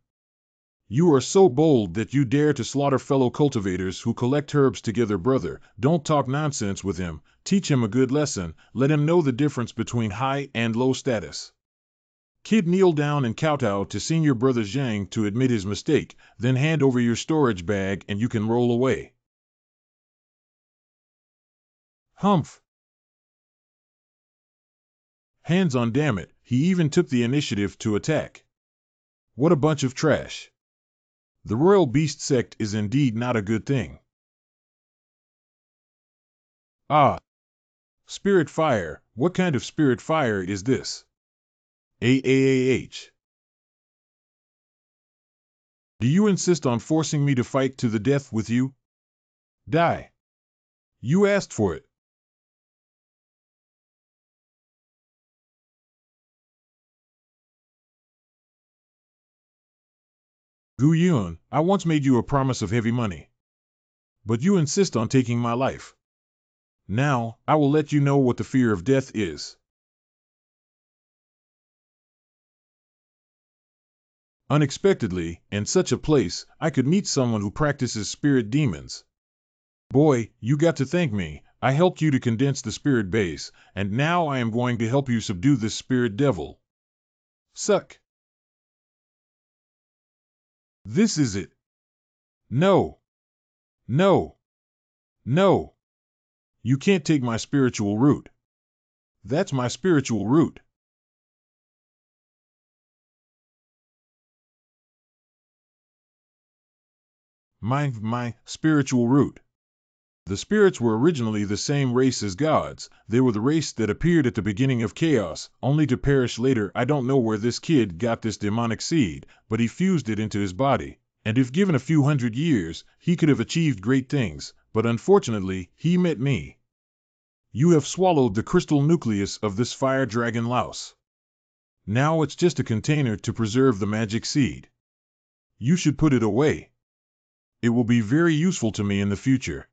You are so bold that you dare to slaughter fellow cultivators who collect herbs together, brother. Don't talk nonsense with him. Teach him a good lesson. Let him know the difference between high and low status. Kid, kneel down and kowtow to senior brother Zhang to admit his mistake, then hand over your storage bag and you can roll away. Humph. Hands on, damn it. He even took the initiative to attack. What a bunch of trash. The Royal Beast sect is indeed not a good thing. Ah. Spirit fire. What kind of spirit fire is this? AAAH. Do you insist on forcing me to fight to the death with you? Die. You asked for it. Gu Yun, I once made you a promise of heavy money. But you insist on taking my life. Now, I will let you know what the fear of death is. Unexpectedly, in such a place, I could meet someone who practices spirit demons. Boy, you got to thank me. I helped you to condense the spirit base, and now I am going to help you subdue this spirit devil. Suck. This is it. No. No. No. You can't take my spiritual root. That's my spiritual root. My spiritual root. The spirits were originally the same race as gods. They were the race that appeared at the beginning of chaos, only to perish later. I don't know where this kid got this demonic seed, but he fused it into his body. And if given a few hundred years, he could have achieved great things, but unfortunately, he met me. You have swallowed the crystal nucleus of this fire dragon louse. Now it's just a container to preserve the magic seed. You should put it away. It will be very useful to me in the future.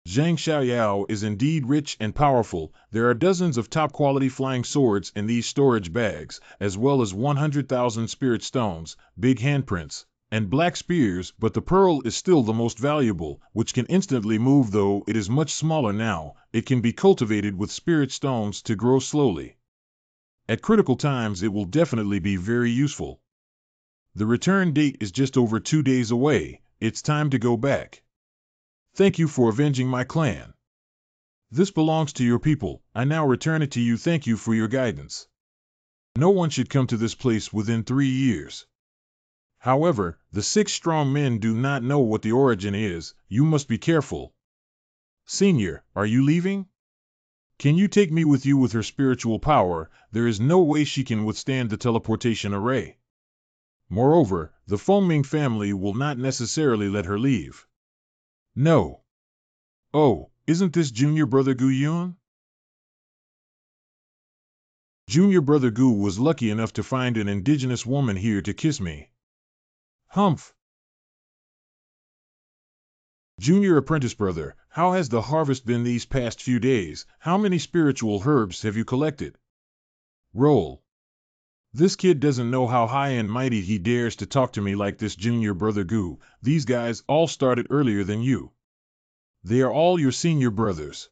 Zhang Xiaoyao is indeed rich and powerful. There are dozens of top-quality flying swords in these storage bags, as well as 100,000 spirit stones, big handprints, and black spears, but the pearl is still the most valuable, which can instantly move. Though it is much smaller now, it can be cultivated with spirit stones to grow slowly. At critical times it will definitely be very useful. The return date is just over 2 days away. It's time to go back. Thank you for avenging my clan. This belongs to your people. I now return it to you. Thank you for your guidance. No one should come to this place within 3 years. However, the 6 strong men do not know what the origin is. You must be careful. Senior, are you leaving? Can you take me with you? With her spiritual power, there is no way she can withstand the teleportation array. Moreover, the Fengming family will not necessarily let her leave. No. Oh, isn't this Junior Brother Gu Yun? Junior Brother Gu was lucky enough to find an indigenous woman here to kiss me. Humph. Junior Apprentice Brother, how has the harvest been these past few days? How many spiritual herbs have you collected? Roll. This kid doesn't know how high and mighty he dares to talk to me like this. Junior Brother Gu. These guys all started earlier than you. They are all your senior brothers.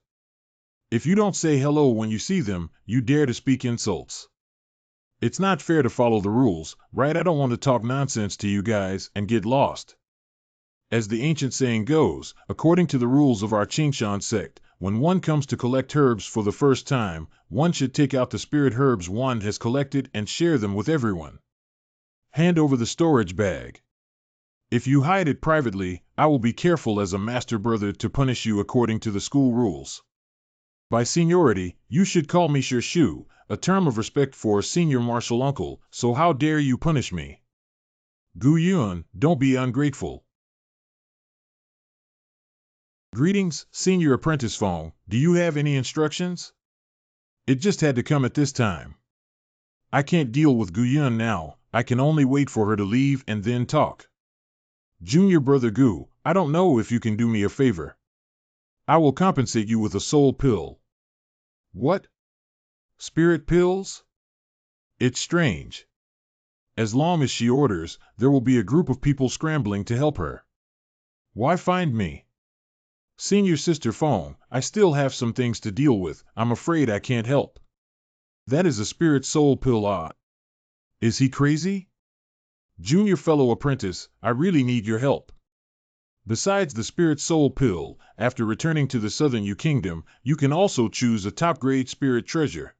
If you don't say hello when you see them, you dare to speak insults. It's not fair to follow the rules, right? I don't want to talk nonsense to you guys and get lost. As the ancient saying goes, according to the rules of our Qing sect, when one comes to collect herbs for the first time, one should take out the spirit herbs one has collected and share them with everyone. Hand over the storage bag. If you hide it privately, I will be careful as a master brother to punish you according to the school rules. By seniority, you should call me Shu, a term of respect for a senior martial uncle, so how dare you punish me? Gu Yun, don't be ungrateful. Greetings, Senior Apprentice Feng. Do you have any instructions? It just had to come at this time. I can't deal with Gu Yun now. I can only wait for her to leave and then talk. Junior Brother Gu, I don't know if you can do me a favor. I will compensate you with a soul pill. What? Spirit pills? It's strange. As long as she orders, there will be a group of people scrambling to help her. Why find me? Senior Sister Feng, I still have some things to deal with. I'm afraid I can't help. That is a spirit soul pill. Is he crazy? Junior Fellow Apprentice, I really need your help. Besides the spirit soul pill, after returning to the Southern Yu Kingdom, you can also choose a top-grade spirit treasure.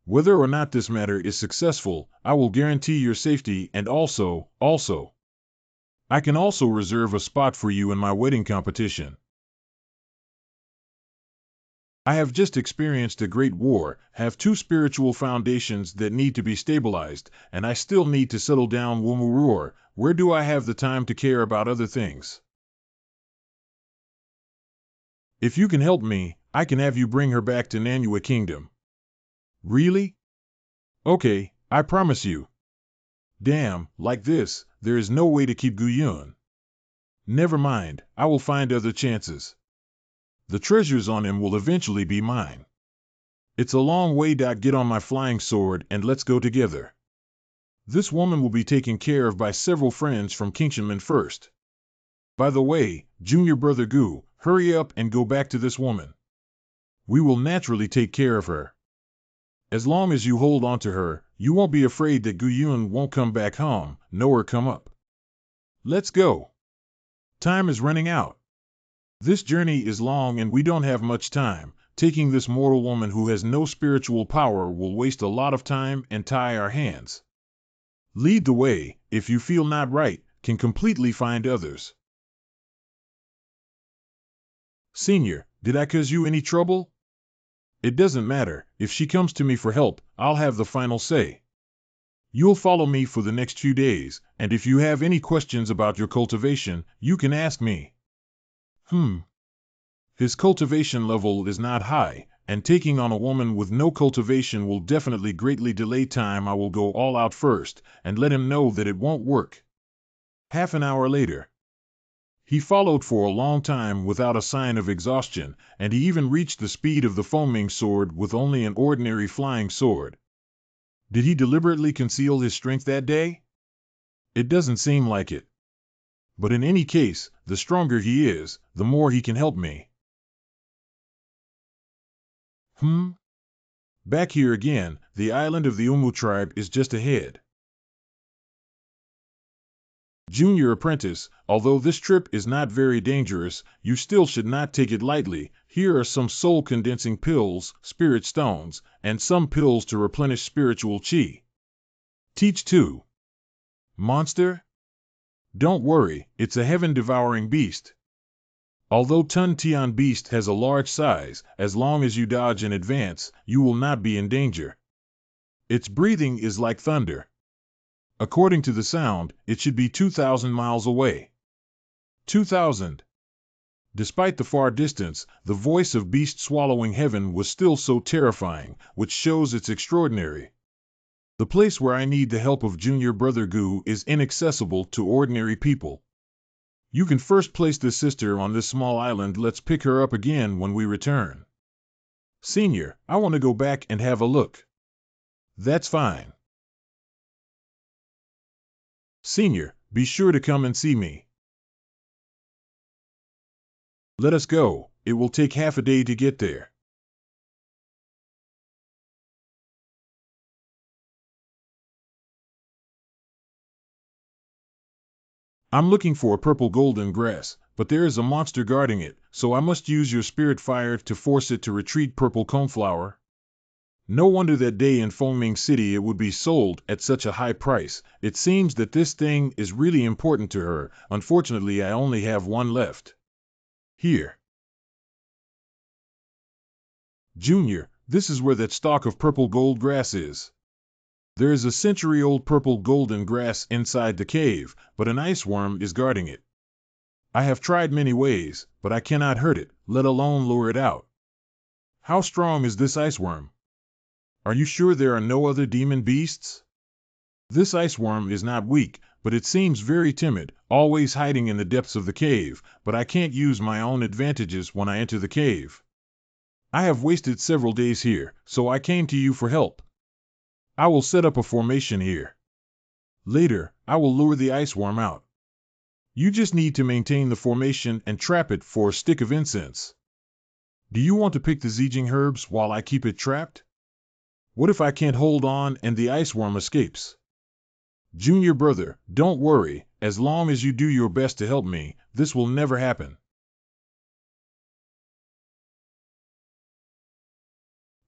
Whether or not this matter is successful, I will guarantee your safety and also, I can also reserve a spot for you in my wedding competition. I have just experienced a great war, have 2 spiritual foundations that need to be stabilized, and I still need to settle down Wumuruor. Where do I have the time to care about other things? If you can help me, I can have you bring her back to Nanyue Kingdom. Really? Okay, I promise you. Damn, like this, there is no way to keep Gu Yun. Never mind, I will find other chances. The treasures on him will eventually be mine. It's a long way. Get on my flying sword and let's go together. This woman will be taken care of by several friends from Kingshanmen first. By the way, Junior Brother Gu, hurry up and go back to this woman. We will naturally take care of her. As long as you hold on to her, you won't be afraid that Gu Yun won't come back home, nor come up. Let's go. Time is running out. This journey is long and we don't have much time. Taking this mortal woman who has no spiritual power will waste a lot of time and tie our hands. Lead the way. If you feel not right, can completely find others. Senior, did I cause you any trouble? It doesn't matter. If she comes to me for help, I'll have the final say. You'll follow me for the next few days, and if you have any questions about your cultivation, you can ask me. His cultivation level is not high, and taking on a woman with no cultivation will definitely greatly delay time. I will go all out first, and let him know that it won't work. Half an hour later. He followed for a long time without a sign of exhaustion, and he even reached the speed of the Fengming sword with only an ordinary flying sword. Did he deliberately conceal his strength that day? It doesn't seem like it. But in any case, the stronger he is, the more he can help me. Back here again, the island of the Umu tribe is just ahead. Junior Apprentice, although this trip is not very dangerous, you still should not take it lightly. Here are some soul-condensing pills, spirit stones, and some pills to replenish spiritual chi. Teach 2. Monster? Don't worry, it's a heaven-devouring beast. Although Tun Tian beast has a large size, as long as you dodge in advance, you will not be in danger. Its breathing is like thunder. According to the sound, it should be 2,000 miles away. 2,000. Despite the far distance, the voice of beast swallowing heaven was still so terrifying, which shows it's extraordinary. The place where I need the help of Junior Brother Gu is inaccessible to ordinary people. You can first place the sister on this small island. Let's pick her up again when we return. Senior, I want to go back and have a look. That's fine. Senior, be sure to come and see me. Let us go. It will take half a day to get there. I'm looking for a purple golden grass, but there is a monster guarding it, so I must use your spirit fire to force it to retreat. Purple coneflower. No wonder that day in Foaming City it would be sold at such a high price. It seems that this thing is really important to her. Unfortunately, I only have one left. Here. Junior, this is where that stalk of purple gold grass is. There is a century-old purple golden grass inside the cave, but an ice worm is guarding it. I have tried many ways, but I cannot hurt it, let alone lure it out. How strong is this ice worm? Are you sure there are no other demon beasts? This ice worm is not weak, but it seems very timid, always hiding in the depths of the cave, but I can't use my own advantages when I enter the cave. I have wasted several days here, so I came to you for help. I will set up a formation here. Later, I will lure the ice worm out. You just need to maintain the formation and trap it for a stick of incense. Do you want to pick the Zijing herbs while I keep it trapped? What if I can't hold on and the ice worm escapes? Junior brother, don't worry, as long as you do your best to help me, this will never happen.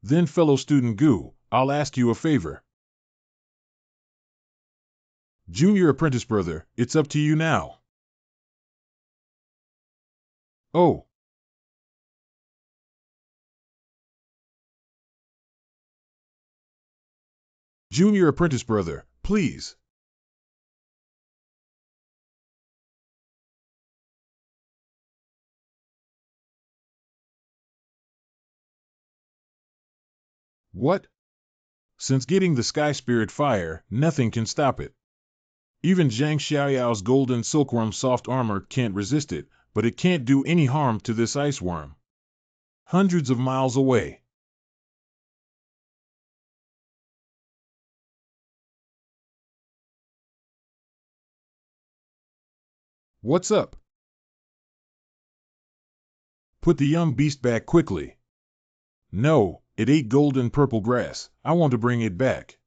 Then fellow student Gu, I'll ask you a favor. Junior apprentice brother, it's up to you now. Oh. Junior apprentice brother, please. What? Since getting the Sky Spirit fire, nothing can stop it. Even Zhang Xiaoyao's golden silkworm soft armor can't resist it, but it can't do any harm to this ice worm. Hundreds of miles away. What's up? Put the young beast back quickly. No, it ate golden purple grass. I want to bring it back.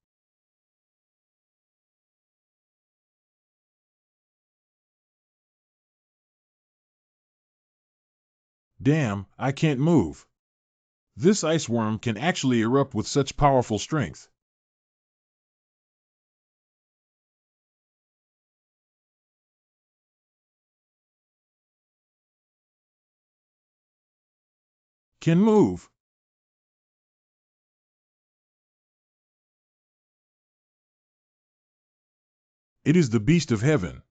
Damn, I can't move. This ice worm can actually erupt with such powerful strength. Can move. It is the beast of heaven.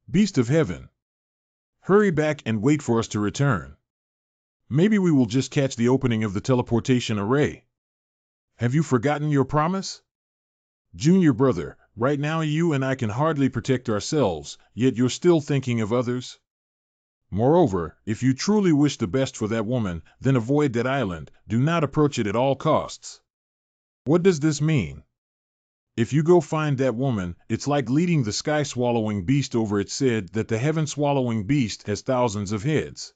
Beast of heaven. Hurry back and wait for us to return. Maybe we will just catch the opening of the teleportation array. Have you forgotten your promise? Junior brother, right now you and I can hardly protect ourselves, yet you're still thinking of others? Moreover, if you truly wish the best for that woman, then avoid that island, do not approach it at all costs. What does this mean? If you go find that woman, it's like leading the sky-swallowing beast over. It said that the heaven-swallowing beast has thousands of heads.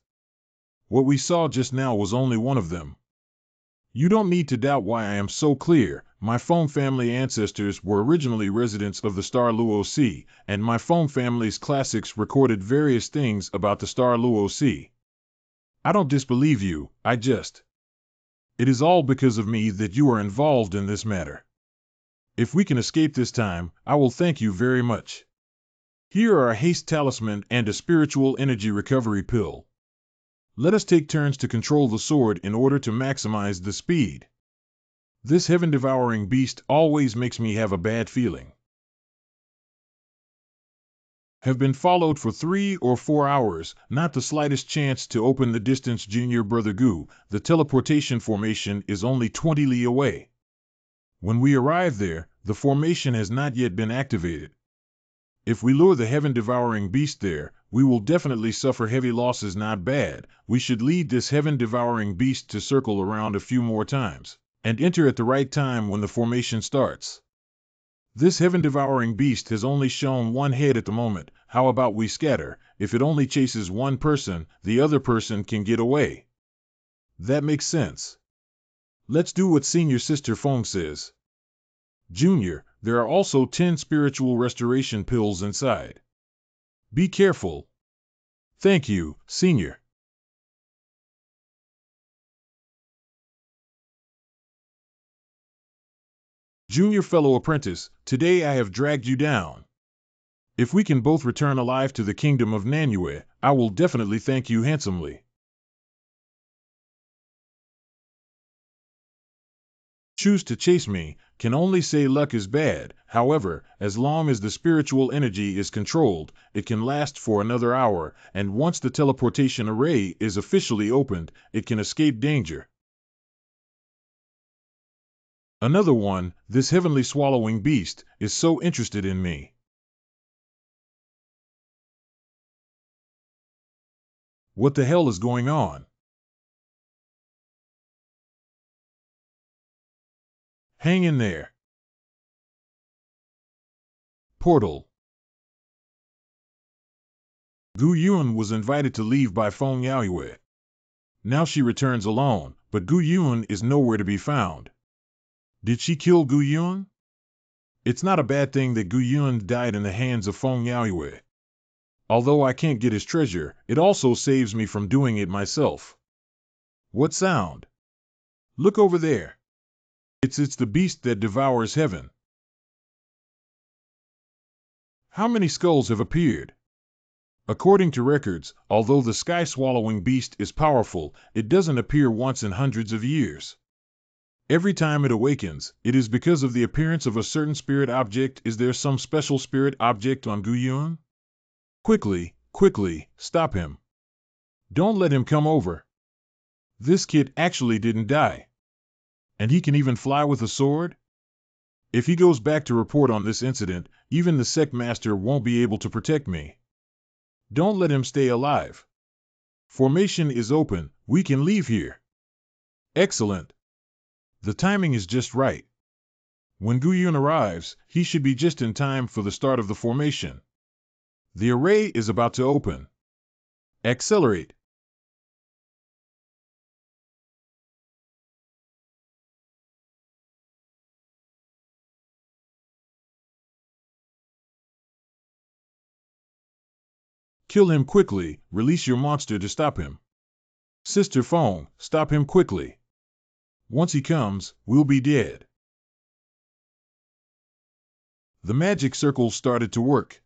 What we saw just now was only one of them. You don't need to doubt why I am so clear. My Foam family ancestors were originally residents of the star Luo Sea, and my Foam family's classics recorded various things about the star Luo Sea. I don't disbelieve you, I just... It is all because of me that you are involved in this matter. If we can escape this time, I will thank you very much. Here are a haste talisman and a spiritual energy recovery pill. Let us take turns to control the sword in order to maximize the speed. This heaven-devouring beast always makes me have a bad feeling. Have been followed for 3 or 4 hours, not the slightest chance to open the distance. Junior Brother Gu, the teleportation formation is only 20 li away. When we arrive there, the formation has not yet been activated. If we lure the heaven-devouring beast there, we will definitely suffer heavy losses. Not bad. We should lead this heaven-devouring beast to circle around a few more times, and enter at the right time when the formation starts. This heaven-devouring beast has only shown one head at the moment. How about we scatter? If it only chases one person, the other person can get away. That makes sense. Let's do what Senior Sister Feng says. Junior, there are also 10 spiritual restoration pills inside. Be careful. Thank you, Senior. Junior fellow apprentice, today I have dragged you down. If we can both return alive to the kingdom of Nanyue, I will definitely thank you handsomely. Choose to chase me, can only say luck is bad. However, as long as the spiritual energy is controlled, it can last for another hour, and once the teleportation array is officially opened, it can escape danger. Another one, this heavenly swallowing beast, is so interested in me. What the hell is going on? Hang in there. Portal. Gu Yun was invited to leave by Feng Yaoyue. Now she returns alone, but Gu Yun is nowhere to be found. Did she kill Gu Yun? It's not a bad thing that Gu Yun died in the hands of Feng Yaoyue. Although I can't get his treasure, it also saves me from doing it myself. What sound? Look over there. It's the beast that devours heaven. How many skulls have appeared? According to records, although the sky-swallowing beast is powerful, it doesn't appear once in hundreds of years. Every time it awakens, it is because of the appearance of a certain spirit object. Is there some special spirit object on Gu Yun? Quickly, stop him. Don't let him come over. This kid actually didn't die. And he can even fly with a sword? If he goes back to report on this incident, even the sect master won't be able to protect me. Don't let him stay alive. Formation is open, we can leave here. Excellent. The timing is just right. When Gu Yun arrives, he should be just in time for the start of the formation. The array is about to open. Accelerate. Kill him quickly, release your monster to stop him. Sister Feng, stop him quickly. Once he comes, we'll be dead. The magic circle started to work.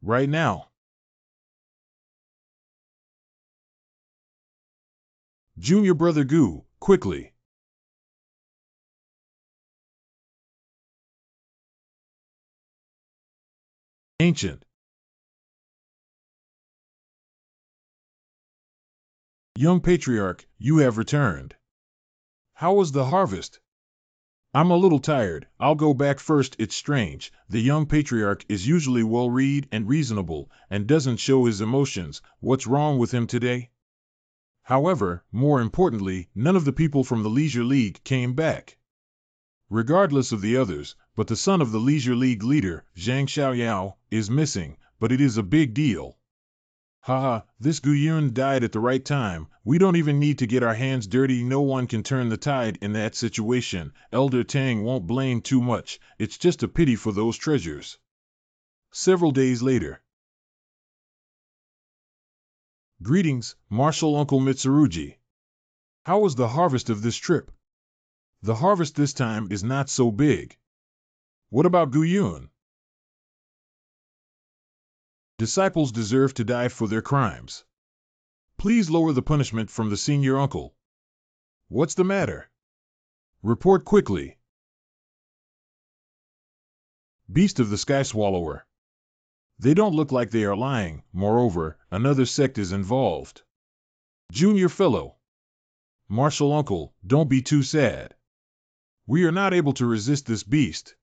Right now. Junior Brother Gu, quickly. Ancient. Young Patriarch, you have returned. How was the harvest? I'm a little tired, I'll go back first. It's strange, the young patriarch is usually well-read and reasonable, and doesn't show his emotions. What's wrong with him today? However, more importantly, none of the people from the Leisure League came back. Regardless of the others, but the son of the Leisure League leader, Zhang Xiaoyao, is missing, but it is a big deal. Haha, this Gu Yun died at the right time. We don't even need to get our hands dirty. No one can turn the tide in that situation. Elder Tang won't blame too much. It's just a pity for those treasures. Several days later. Greetings, Marshal Uncle Mitsurugi. How was the harvest of this trip? The harvest this time is not so big. What about Gu Yun? Disciples deserve to die for their crimes. Please lower the punishment from the senior uncle. What's the matter? Report quickly. Beast of the Sky Swallower. They don't look like they are lying. Moreover, another sect is involved. Junior Fellow. Martial Uncle, don't be too sad. We are not able to resist this beast.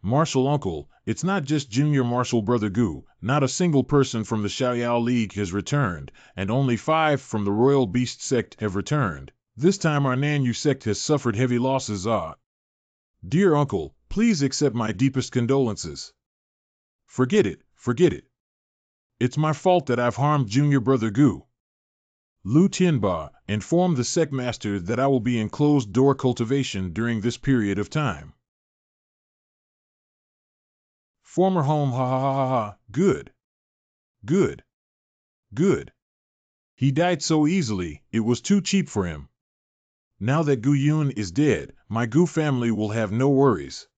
Martial Uncle, it's not just Junior Martial Brother Gu, not a single person from the Xiaoyao League has returned, and only 5 from the Royal Beast Sect have returned. This time our Nanyu sect has suffered heavy losses. Dear Uncle, please accept my deepest condolences. Forget it, forget it. It's my fault that I've harmed Junior Brother Gu. Lu Tianbing, inform the sect master that I will be in closed-door cultivation during this period of time. Former home, ha ha ha ha ha, good. Good. Good. He died so easily, it was too cheap for him. Now that Gu Yun is dead, my Gu family will have no worries.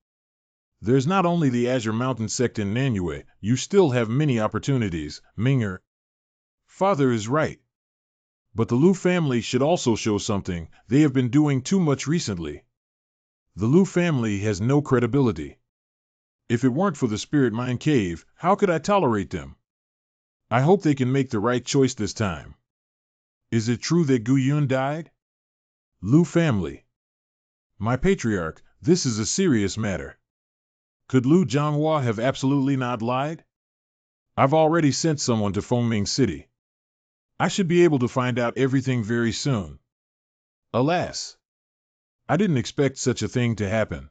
There's not only the Azure Mountain sect in Nanyue, you still have many opportunities, Minger. Father is right. But the Lu family should also show something. They have been doing too much recently. The Lu family has no credibility. If it weren't for the Spirit Mind Cave, how could I tolerate them? I hope they can make the right choice this time. Is it true that Gu Yun died? Lu family. My patriarch, this is a serious matter. Could Lu Zhanghua have absolutely not lied? I've already sent someone to Fengming City. I should be able to find out everything very soon. Alas! I didn't expect such a thing to happen.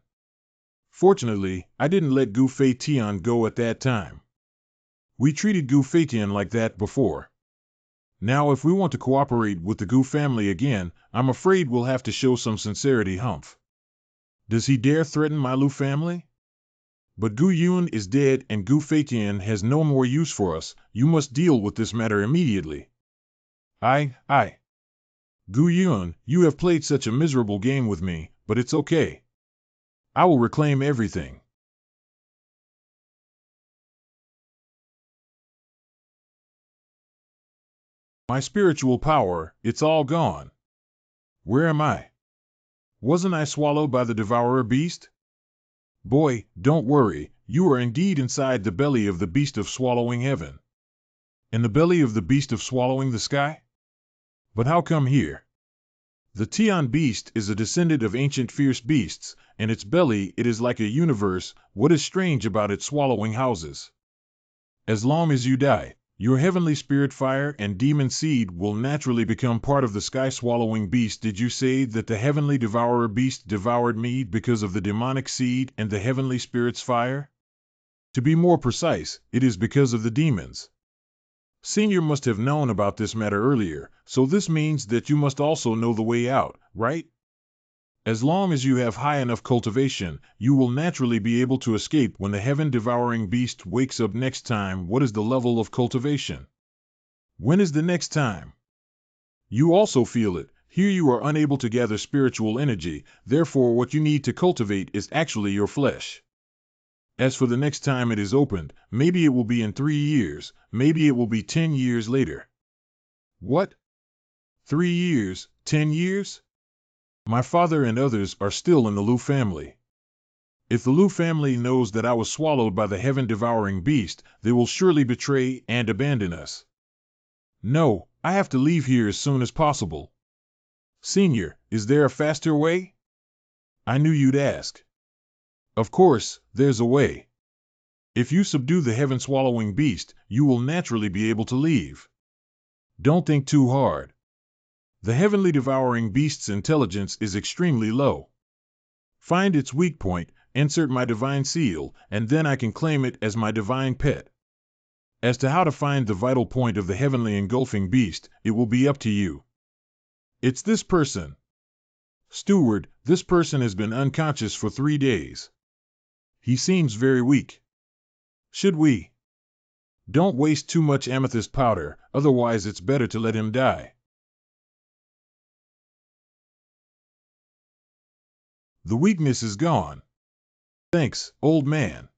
Fortunately, I didn't let Gu Feitian go at that time. We treated Gu Feitian like that before. Now if we want to cooperate with the Gu family again, I'm afraid we'll have to show some sincerity. Humph. Does he dare threaten my Lu family? But Gu Yun is dead and Gu Feitian has no more use for us. You must deal with this matter immediately. Aye. Gu Yun, you have played such a miserable game with me, but it's okay. I will reclaim everything. My spiritual power, it's all gone. Where am I? Wasn't I swallowed by the devourer beast? Boy, don't worry, you are indeed inside the belly of the beast of swallowing heaven. In the belly of the beast of swallowing the sky? But how come here? The Tian beast is a descendant of ancient fierce beasts, and its belly it is like a universe. What is strange about its swallowing houses? As long as you die, your heavenly spirit fire and demon seed will naturally become part of the sky-swallowing beast. Did you say that the heavenly devourer beast devoured me because of the demonic seed and the heavenly spirit's fire? To be more precise, it is because of the demons. Senior must have known about this matter earlier, so this means that you must also know the way out, right? As long as you have high enough cultivation, you will naturally be able to escape when the heaven-devouring beast wakes up next time. What is the level of cultivation? When is the next time? You also feel it. Here you are unable to gather spiritual energy, therefore what you need to cultivate is actually your flesh. As for the next time it is opened, maybe it will be in 3 years, maybe it will be 10 years later. What? 3 years, 10 years? My father and others are still in the Lu family. If the Lu family knows that I was swallowed by the heaven-devouring beast, they will surely betray and abandon us. No, I have to leave here as soon as possible. Senior, is there a faster way? I knew you'd ask. Of course, there's a way. If you subdue the heaven-swallowing beast, you will naturally be able to leave. Don't think too hard. The heavenly devouring beast's intelligence is extremely low. Find its weak point, insert my divine seal, and then I can claim it as my divine pet. As to how to find the vital point of the heavenly engulfing beast, it will be up to you. It's this person. Steward, this person has been unconscious for 3 days. He seems very weak. Should we? Don't waste too much amethyst powder, otherwise it's better to let him die. The weakness is gone. Thanks, old man.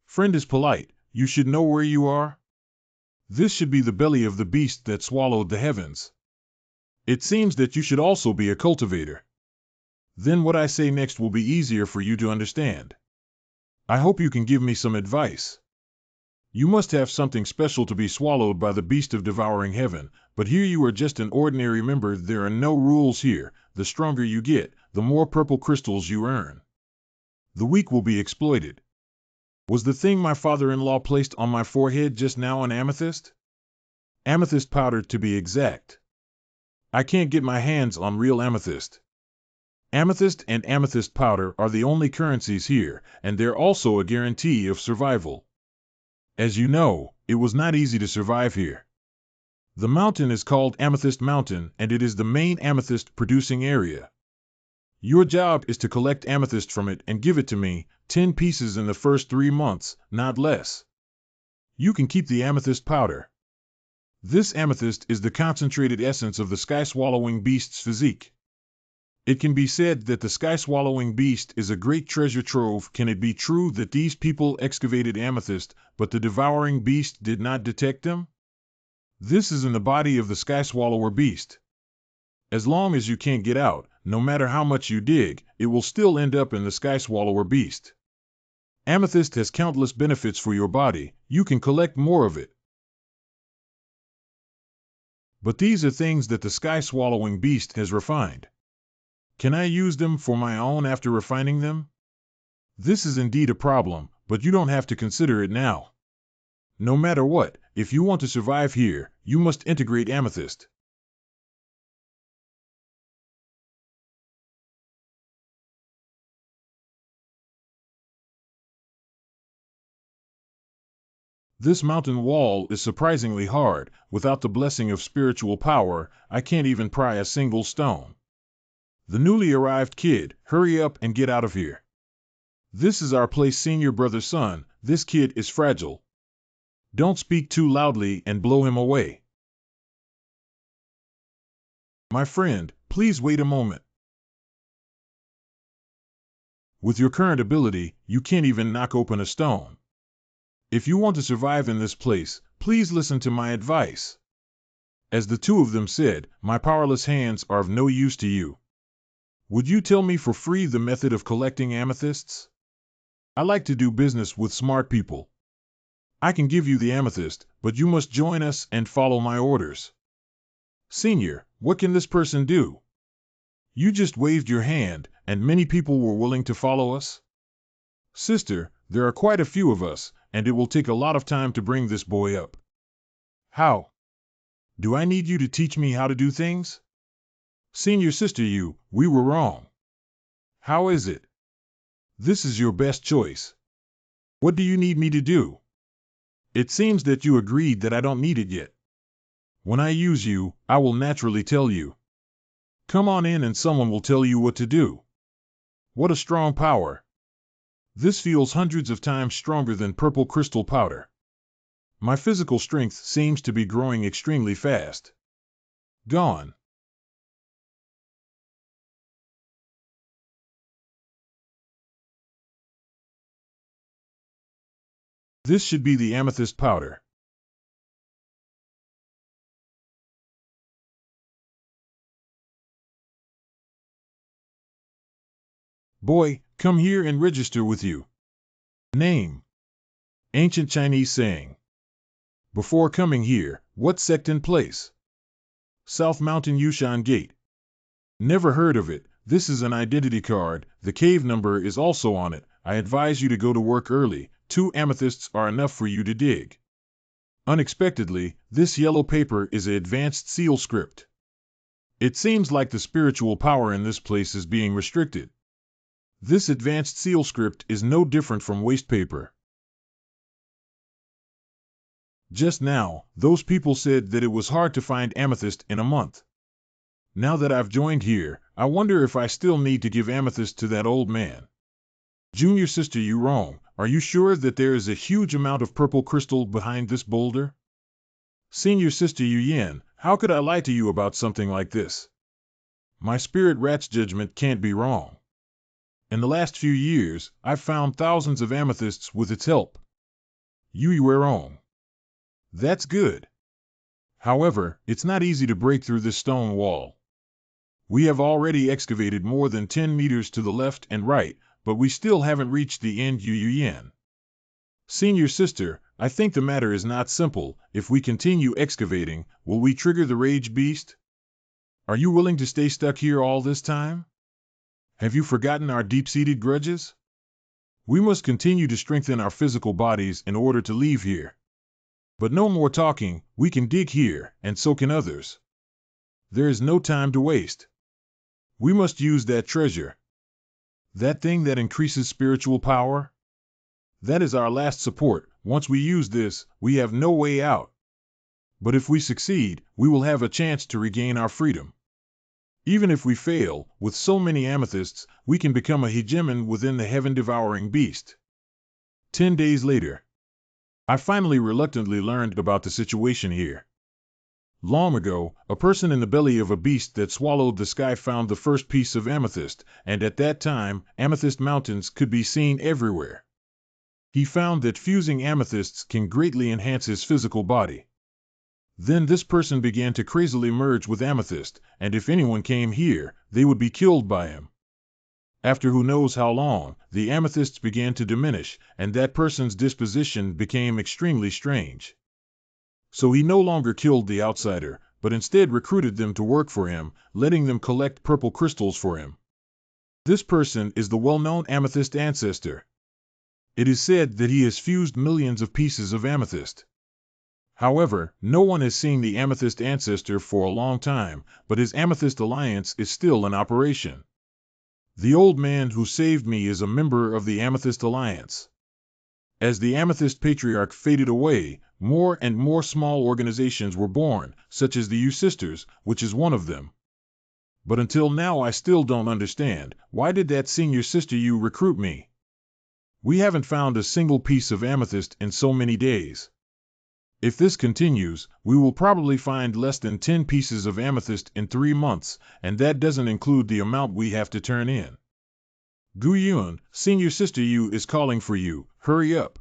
Friend is polite, you should know where you are. This should be the belly of the beast that swallowed the heavens. It seems that you should also be a cultivator. Then what I say next will be easier for you to understand. I hope you can give me some advice. You must have something special to be swallowed by the beast of devouring heaven, but here you are just an ordinary member. There are no rules here. The stronger you get, the more purple crystals you earn. The weak will be exploited. Was the thing my father-in-law placed on my forehead just now an amethyst? Amethyst powder, to be exact. I can't get my hands on real amethyst. Amethyst and amethyst powder are the only currencies here, and they're also a guarantee of survival. As you know, it was not easy to survive here. The mountain is called Amethyst Mountain, and it is the main amethyst producing area. Your job is to collect amethyst from it and give it to me, 10 pieces in the first 3 months, not less. You can keep the amethyst powder. This amethyst is the concentrated essence of the sky-swallowing beast's physique. It can be said that the sky-swallowing beast is a great treasure trove. Can it be true that these people excavated amethyst, but the devouring beast did not detect them? This is in the body of the sky-swallower beast. As long as you can't get out, no matter how much you dig, it will still end up in the sky-swallower beast. Amethyst has countless benefits for your body. You can collect more of it. But these are things that the sky-swallowing beast has refined. Can I use them for my own after refining them? This is indeed a problem, but you don't have to consider it now. No matter what, if you want to survive here, you must integrate amethyst. This mountain wall is surprisingly hard. Without the blessing of spiritual power, I can't even pry a single stone. The newly arrived kid, hurry up and get out of here. This is our place, senior brother's son. This kid is fragile. Don't speak too loudly and blow him away. My friend, please wait a moment. With your current ability, you can't even knock open a stone. If you want to survive in this place, please listen to my advice. As the two of them said, my powerless hands are of no use to you. Would you tell me for free the method of collecting amethysts? I like to do business with smart people. I can give you the amethyst, but you must join us and follow my orders. Senior, what can this person do? You just waved your hand, and many people were willing to follow us? Sister, there are quite a few of us, and it will take a lot of time to bring this boy up. How? Do I need you to teach me how to do things? Senior sister, we were wrong. How is it? This is your best choice. What do you need me to do? It seems that you agreed that I don't need it yet. When I use you, I will naturally tell you. Come on in and someone will tell you what to do. What a strong power. This feels hundreds of times stronger than purple crystal powder. My physical strength seems to be growing extremely fast. Gone. This should be the amethyst powder. Boy, come here and register with you. Name. Ancient Chinese saying. Before coming here, what sect and place? South Mountain Yushan Gate. Never heard of it. This is an identity card. The cave number is also on it. I advise you to go to work early. 2 amethysts are enough for you to dig. Unexpectedly, this yellow paper is an advanced seal script. It seems like the spiritual power in this place is being restricted. This advanced seal script is no different from waste paper. Just now, those people said that it was hard to find amethyst in a month. Now that I've joined here, I wonder if I still need to give amethyst to that old man. Junior sister, you wrong. Are you sure that there is a huge amount of purple crystal behind this boulder? Senior sister Yu Yen, how could I lie to you about something like this? My spirit rat's judgment can't be wrong. In the last few years, I've found thousands of amethysts with its help. You were wrong. That's good. However, it's not easy to break through this stone wall. We have already excavated more than 10 meters to the left and right, but we still haven't reached the end. Yen. Senior sister, I think the matter is not simple. If we continue excavating, will we trigger the rage beast? Are you willing to stay stuck here all this time? Have you forgotten our deep-seated grudges? We must continue to strengthen our physical bodies in order to leave here. But no more talking, we can dig here, and so can others. There is no time to waste. We must use that treasure. That thing that increases spiritual power? That is our last support. Once we use this, we have no way out. But if we succeed, we will have a chance to regain our freedom. Even if we fail, with so many amethysts, we can become a hegemon within the heaven-devouring beast. 10 days later. I finally reluctantly learned about the situation here. Long ago, a person in the belly of a beast that swallowed the sky found the first piece of amethyst, and at that time, amethyst mountains could be seen everywhere. He found that fusing amethysts can greatly enhance his physical body. Then this person began to crazily merge with amethyst, and if anyone came here, they would be killed by him. After who knows how long, the amethysts began to diminish, and that person's disposition became extremely strange. So he no longer killed the outsider, but instead recruited them to work for him, letting them collect purple crystals for him. This person is the well-known amethyst ancestor. It is said that he has fused millions of pieces of amethyst. However, no one has seen the amethyst ancestor for a long time, but his amethyst alliance is still in operation. The old man who saved me is a member of the amethyst alliance. As the amethyst patriarch faded away, more and more small organizations were born, such as the U Sisters, which is one of them. But until now I still don't understand, why did that senior sister U recruit me? We haven't found a single piece of amethyst in so many days. If this continues, we will probably find less than 10 pieces of amethyst in 3 months, and that doesn't include the amount we have to turn in. Gu Yun, senior sister Yu is calling for you, hurry up.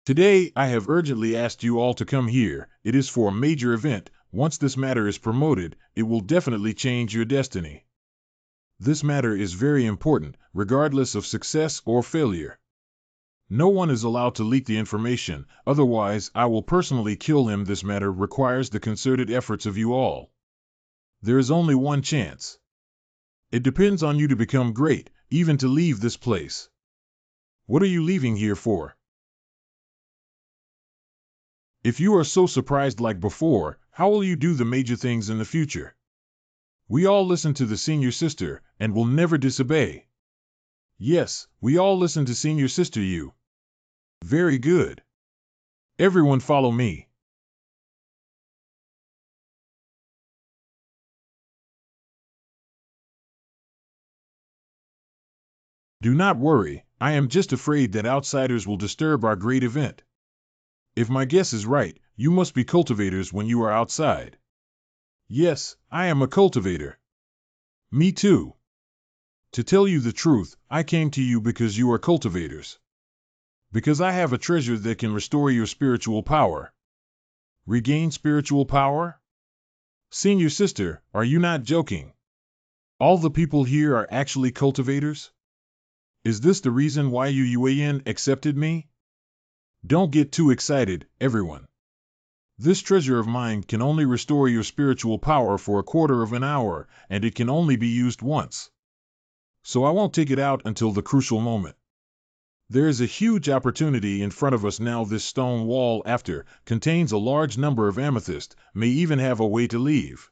Today, I have urgently asked you all to come here. It is for a major event. Once this matter is promoted, it will definitely change your destiny. This matter is very important, regardless of success or failure. No one is allowed to leak the information, otherwise I will personally kill him. This matter requires the concerted efforts of you all. There is only one chance. It depends on you to become great, even to leave this place. What are you leaving here for? If you are so surprised like before, how will you do the major things in the future? We all listen to the senior sister, and will never disobey. Yes, we all listen to senior sister Yu. Very good. Everyone follow me. Do not worry, I am just afraid that outsiders will disturb our great event. If my guess is right, you must be cultivators when you are outside. Yes, I am a cultivator. Me too. To tell you the truth, I came to you because you are cultivators. Because I have a treasure that can restore your spiritual power. Regain spiritual power? Senior sister, are you not joking? All the people here are actually cultivators? Is this the reason why Yuan accepted me? Don't get too excited, everyone. This treasure of mine can only restore your spiritual power for a quarter of an hour, and it can only be used once. So I won't take it out until the crucial moment. There is a huge opportunity in front of us now. This stone wall after contains a large number of amethyst, may even have a way to leave.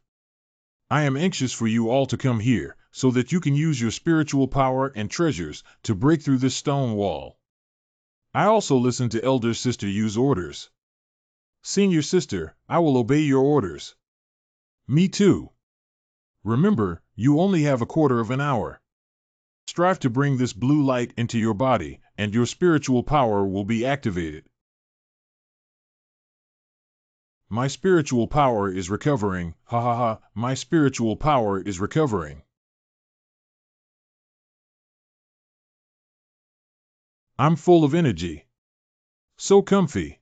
I am anxious for you all to come here, so that you can use your spiritual power and treasures to break through this stone wall. I also listen to elder sister Yu's orders. Senior sister, I will obey your orders. Me too. Remember, you only have a quarter of an hour. Strive to bring this blue light into your body, and your spiritual power will be activated. My spiritual power is recovering, ha ha ha, my spiritual power is recovering. I'm full of energy. So comfy.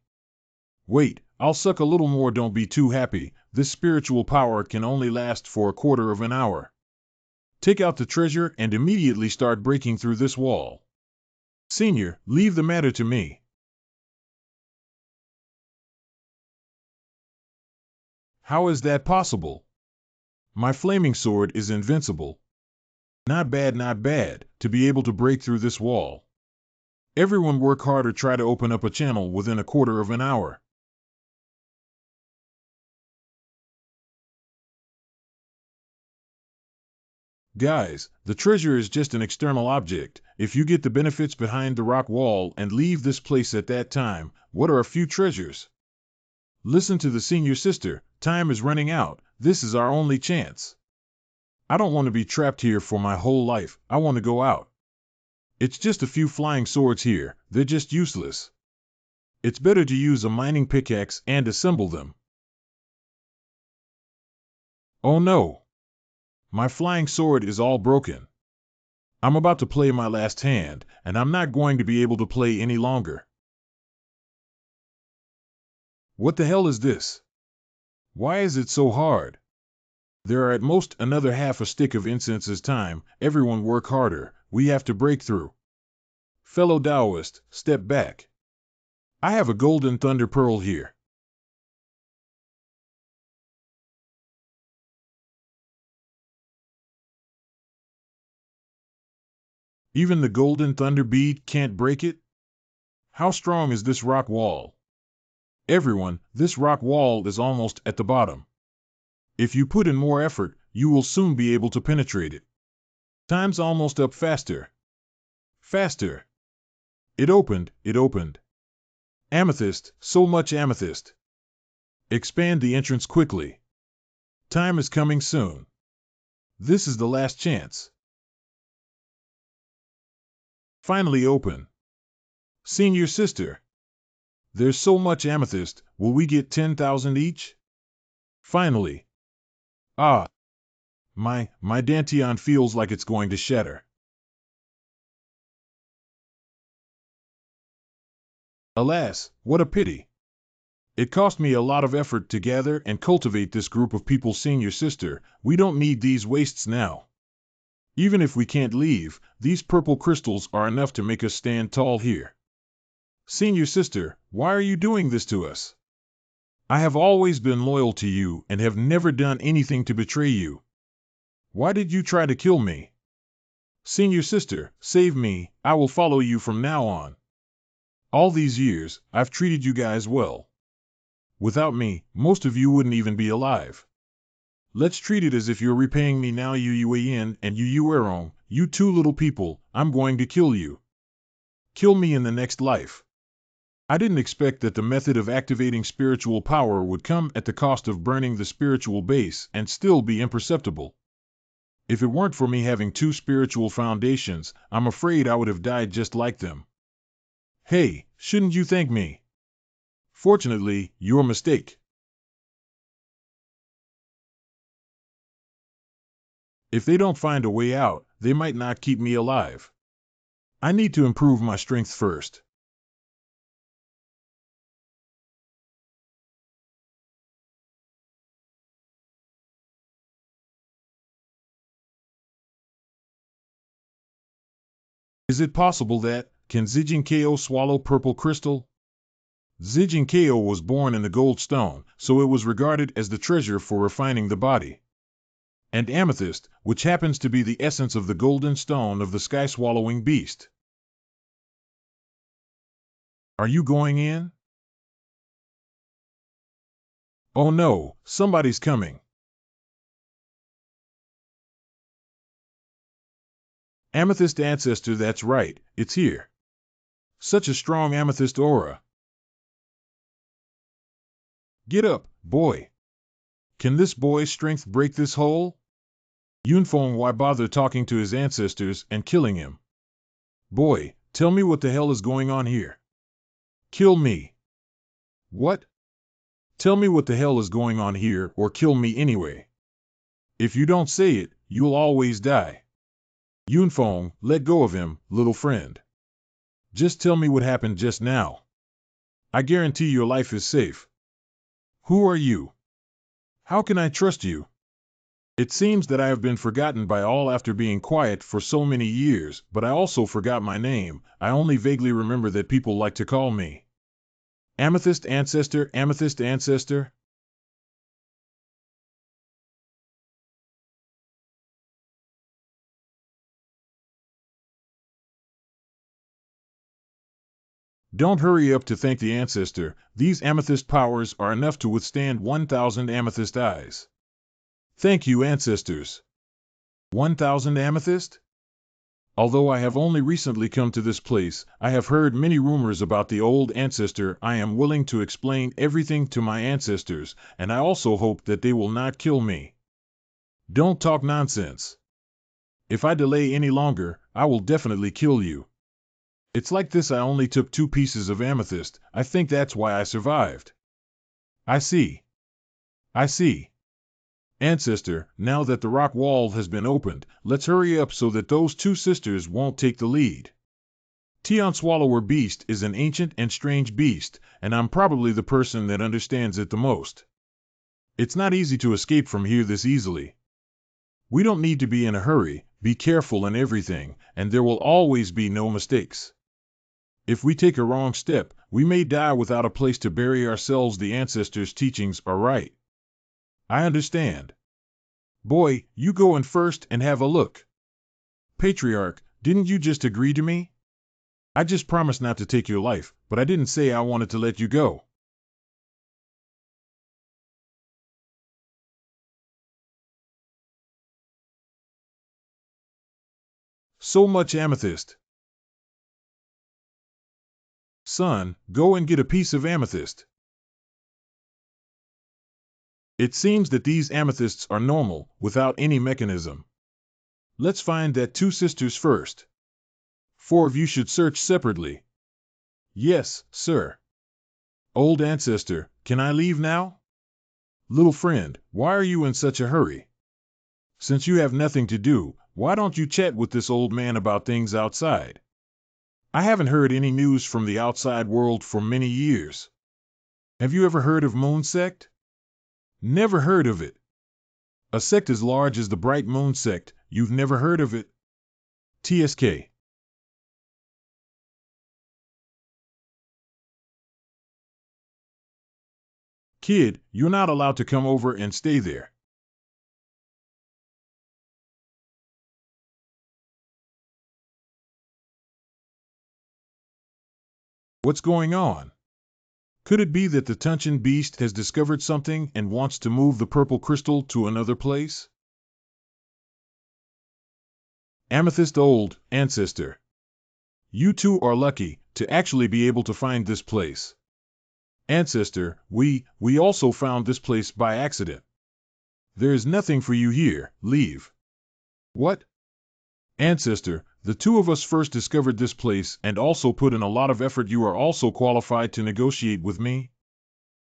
Wait, I'll suck a little more. Don't be too happy, this spiritual power can only last for a quarter of an hour. Take out the treasure and immediately start breaking through this wall. Senior, leave the matter to me. How is that possible? My flaming sword is invincible. Not bad, not bad, to be able to break through this wall. Everyone work hard or try to open up a channel within a quarter of an hour. Guys, the treasure is just an external object. If you get the benefits behind the rock wall and leave this place at that time, what are a few treasures? Listen to the senior sister, time is running out, this is our only chance. I don't want to be trapped here for my whole life, I want to go out. It's just a few flying swords here, they're just useless. It's better to use a mining pickaxe and assemble them. Oh no! My flying sword is all broken. I'm about to play my last hand, and I'm not going to be able to play any longer. What the hell is this? Why is it so hard? There are at most another half a stick of incense's time, everyone work harder, we have to break through. Fellow Taoist, step back. I have a golden thunder pearl here. Even the golden thunder bead can't break it? How strong is this rock wall? Everyone, this rock wall is almost at the bottom. If you put in more effort, you will soon be able to penetrate it. Time's almost up, faster. Faster. It opened, it opened. Amethyst, so much amethyst. Expand the entrance quickly. Time is coming soon. This is the last chance. Finally open. Senior sister. There's so much amethyst, will we get 10,000 each? Finally. Ah. My dantian feels like it's going to shatter. Alas, what a pity. It cost me a lot of effort to gather and cultivate this group of people. Senior sister, we don't need these wastes now. Even if we can't leave, these purple crystals are enough to make us stand tall here. Senior sister, why are you doing this to us? I have always been loyal to you and have never done anything to betray you. Why did you try to kill me? Senior sister, save me, I will follow you from now on. All these years, I've treated you guys well. Without me, most of you wouldn't even be alive. Let's treat it as if you're repaying me now. You Yin and you Erong, you two little people, I'm going to kill you. Kill me in the next life. I didn't expect that the method of activating spiritual power would come at the cost of burning the spiritual base and still be imperceptible. If it weren't for me having two spiritual foundations, I'm afraid I would have died just like them. Hey, shouldn't you thank me? Fortunately, your mistake. If they don't find a way out, they might not keep me alive. I need to improve my strength first. Is it possible that, can Zijin Ko swallow purple crystal? Zijin Ko was born in the gold stone, so it was regarded as the treasure for refining the body. And amethyst, which happens to be the essence of the golden stone of the sky-swallowing beast. Are you going in? Oh no, somebody's coming. Amethyst ancestor, that's right, it's here. Such a strong amethyst aura. Get up, boy. Can this boy's strength break this hole? Yunfeng, why bother talking to his ancestors and killing him? Boy, tell me what the hell is going on here. Kill me. What? Tell me what the hell is going on here, or kill me anyway. If you don't say it, you'll always die. Yunfeng, let go of him, little friend. Just tell me what happened just now. I guarantee your life is safe. Who are you? How can I trust you? It seems that I have been forgotten by all after being quiet for so many years, but I also forgot my name. I only vaguely remember that people like to call me Amethyst Ancestor, Amethyst Ancestor. Don't hurry up to thank the ancestor. These amethyst powers are enough to withstand 1,000 amethyst eyes. Thank you, ancestors. 1,000 amethyst? Although I have only recently come to this place, I have heard many rumors about the old ancestor. I am willing to explain everything to my ancestors, and I also hope that they will not kill me. Don't talk nonsense. If I delay any longer, I will definitely kill you. It's like this: I only took 2 pieces of amethyst. I think that's why I survived. I see. I see. Ancestor, now that the rock wall has been opened, let's hurry up so that those 2 sisters won't take the lead. Tian Swallower Beast is an ancient and strange beast, and I'm probably the person that understands it the most. It's not easy to escape from here this easily. We don't need to be in a hurry, be careful in everything, and there will always be no mistakes. If we take a wrong step, we may die without a place to bury ourselves. The ancestors' teachings are right. I understand. Boy, you go in first and have a look. Patriarch, didn't you just agree to me? I just promised not to take your life, but I didn't say I wanted to let you go. So much amethyst. Son, go and get a piece of amethyst. It seems that these amethysts are normal, without any mechanism. Let's find that 2 sisters first. 4 of you should search separately. Yes, sir. Old ancestor, can I leave now? Little friend, why are you in such a hurry? Since you have nothing to do, why don't you chat with this old man about things outside? I haven't heard any news from the outside world for many years. Have you ever heard of Moon Sect? Never heard of it. A sect as large as the Bright Moon Sect, you've never heard of it? TSK. Kid, you're not allowed to come over and stay there. What's going on? Could it be that the Tuncheon beast has discovered something and wants to move the purple crystal to another place? Amethyst Old Ancestor. You 2 are lucky to actually be able to find this place. Ancestor, we also found this place by accident. There is nothing for you here, leave. What? Ancestor, the 2 of us first discovered this place and also put in a lot of effort. You are also qualified to negotiate with me?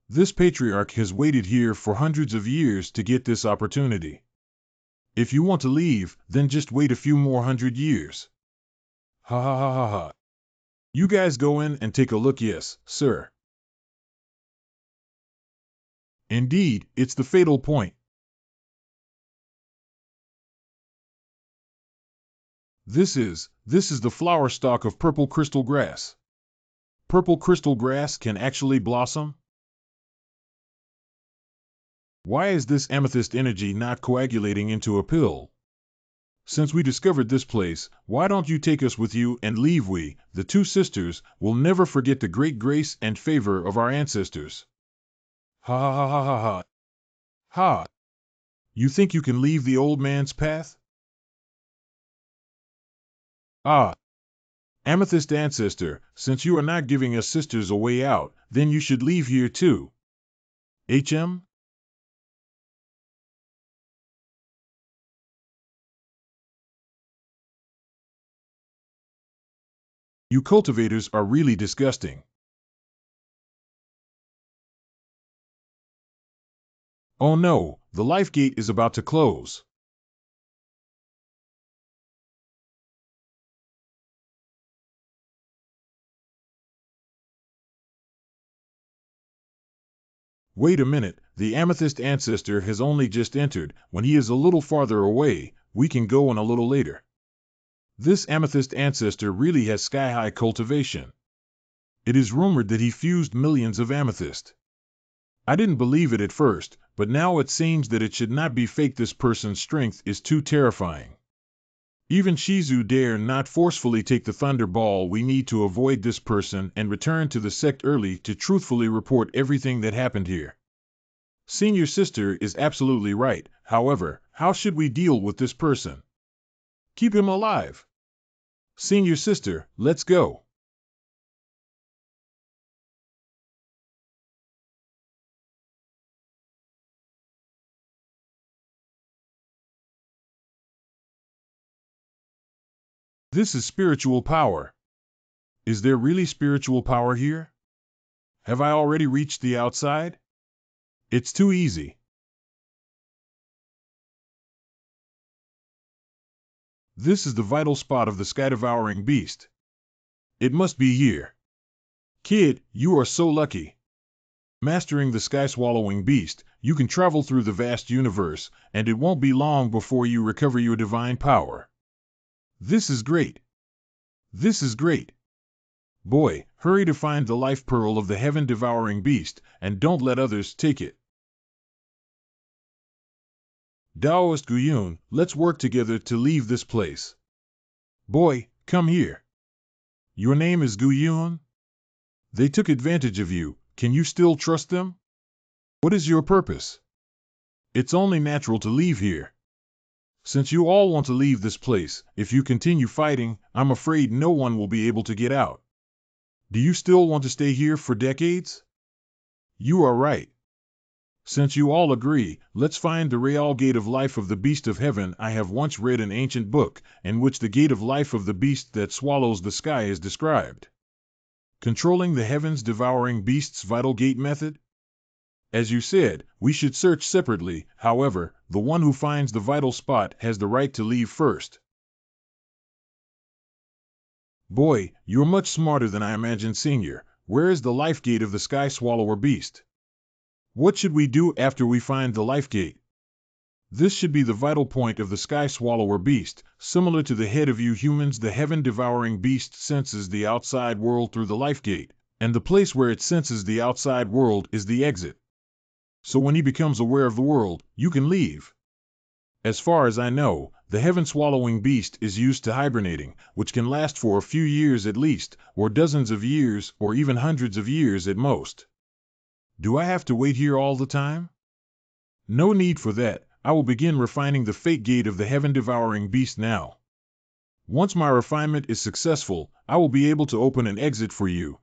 This patriarch has waited here for hundreds of years to get this opportunity. If you want to leave, then just wait a few more 100 years. Ha ha ha ha ha. You guys go in and take a look. Yes, sir. Indeed, it's the fatal point. This is the flower stalk of purple crystal grass. Purple crystal grass can actually blossom? Why is this amethyst energy not coagulating into a pill? Since we discovered this place, why don't you take us with you and leave? We, the 2 sisters, will never forget the great grace and favor of our ancestors. Ha ha ha ha ha ha. Ha! You think you can leave the old man's path? Ah! Amethyst Ancestor, since you are not giving us sisters a way out, then you should leave here too. HM? You cultivators are really disgusting. Oh no, the life gate is about to close. Wait a minute, the amethyst ancestor has only just entered. When he is a little farther away, we can go in a little later. This amethyst ancestor really has sky-high cultivation. It is rumored that he fused millions of amethyst. I didn't believe it at first, but now it seems that it should not be fake. This person's strength is too terrifying. Even Shizu dare not forcefully take the thunder ball. We need to avoid this person and return to the sect early to truthfully report everything that happened here. Senior sister is absolutely right. However, how should we deal with this person? Keep him alive. Senior sister, let's go. This is spiritual power. Is there really spiritual power here? Have I already reached the outside? It's too easy. This is the vital spot of the sky-devouring beast. It must be here. Kid, you are so lucky. Mastering the sky-swallowing beast, you can travel through the vast universe, and it won't be long before you recover your divine power. This is great. This is great. Boy, hurry to find the life pearl of the heaven-devouring beast, and don't let others take it. Taoist Guyun, let's work together to leave this place. Boy, come here. Your name is Guyun? They took advantage of you. Can you still trust them? What is your purpose? It's only natural to leave here. Since you all want to leave this place, if you continue fighting, I'm afraid no one will be able to get out. Do you still want to stay here for decades? You are right. Since you all agree, let's find the real gate of life of the beast of heaven. I have once read an ancient book, in which the gate of life of the beast that swallows the sky is described. Controlling the heavens devouring beast's vital gate method? As you said, we should search separately. However, the one who finds the vital spot has the right to leave first. Boy, you're much smarter than I imagined, Senior. Where is the life gate of the sky swallower beast? What should we do after we find the life gate? This should be the vital point of the sky swallower beast. Similar to the head of you humans, the heaven-devouring beast senses the outside world through the life gate, and the place where it senses the outside world is the exit. So when he becomes aware of the world, you can leave. As far as I know, the heaven-swallowing beast is used to hibernating, which can last for a few years at least, or dozens of years, or even hundreds of years at most. Do I have to wait here all the time? No need for that. I will begin refining the fate gate of the heaven-devouring beast now. Once my refinement is successful, I will be able to open an exit for you.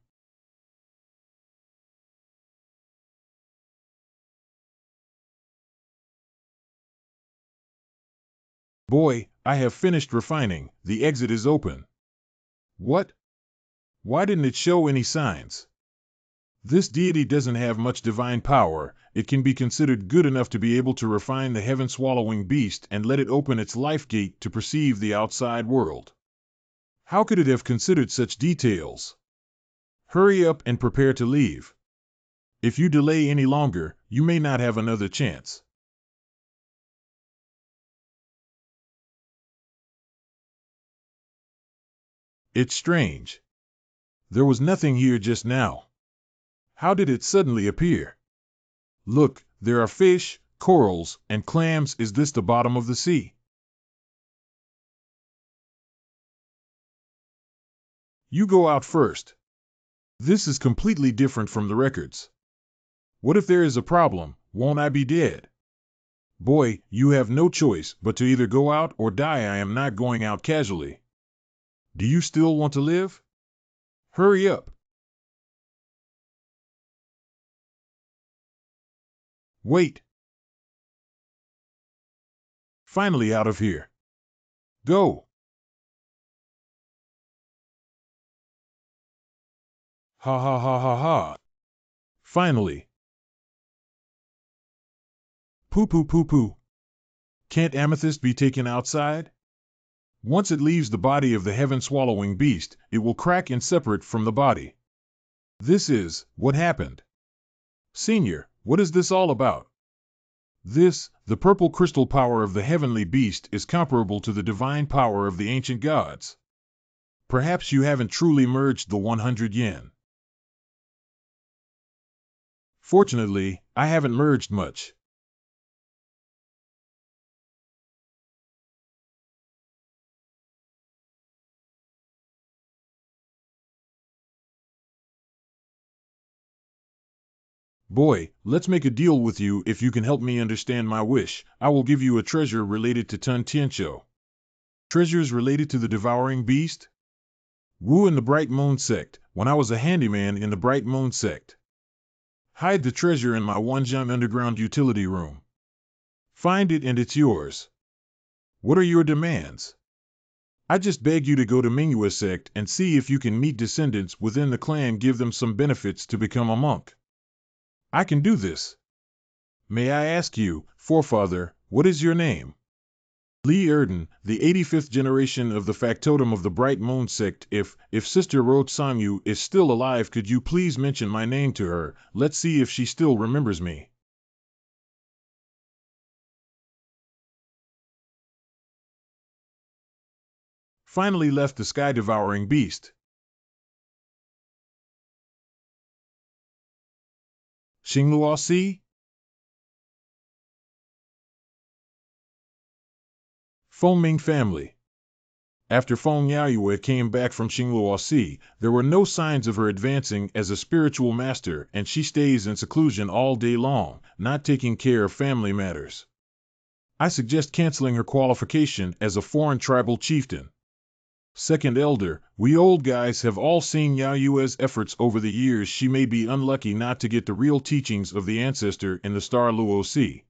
Boy, I have finished refining. The exit is open. What? Why didn't it show any signs? This deity doesn't have much divine power. It can be considered good enough to be able to refine the heaven-swallowing beast and let it open its life gate to perceive the outside world. How could it have considered such details? Hurry up and prepare to leave. If you delay any longer, you may not have another chance. It's strange. There was nothing here just now. How did it suddenly appear? Look, there are fish, corals, and clams. Is this the bottom of the sea? You go out first. This is completely different from the records. What if there is a problem? Won't I be dead? Boy, you have no choice but to either go out or die. I am not going out casually. Do you still want to live? Hurry up. Wait. Finally out of here. Go. Ha ha ha ha ha. Finally. Poo poo poo poo. Can't amethyst be taken outside? Once it leaves the body of the heaven-swallowing beast, it will crack and separate from the body. This is what happened. Senior, What is this all about? This, the purple crystal power of the heavenly beast, is comparable to the divine power of the ancient gods. Perhaps you haven't truly merged the 100 yen. Fortunately, I haven't merged much. Boy, let's make a deal with you. If you can help me understand my wish, I will give you a treasure related to Tun Tianshou. Treasures related to the devouring beast? Wu in the Bright Moon sect, when I was a handyman in the Bright Moon sect. Hide the treasure in my Wanjian underground utility room. Find it and it's yours. What are your demands? I just beg you to go to Mingyue sect and see if you can meet descendants within the clan, give them some benefits to become a monk. I can do this. May I ask you, forefather, what is your name? Li Erden, the 85th generation of the factotum of the Bright Moon sect. If Sister Ro Sangyu is still alive, could you please mention my name to her? Let's see if she still remembers me. Finally left the sky-devouring beast. Xingluosi? Fengming family. After Feng Yaoyue came back from Xingluosi, there were no signs of her advancing as a spiritual master, and she stays in seclusion all day long, not taking care of family matters. I suggest canceling her qualification as a foreign tribal chieftain. Second elder, we old guys have all seen Yaoyue's efforts over the years. She may be unlucky not to get the real teachings of the ancestor in the Star Luosi.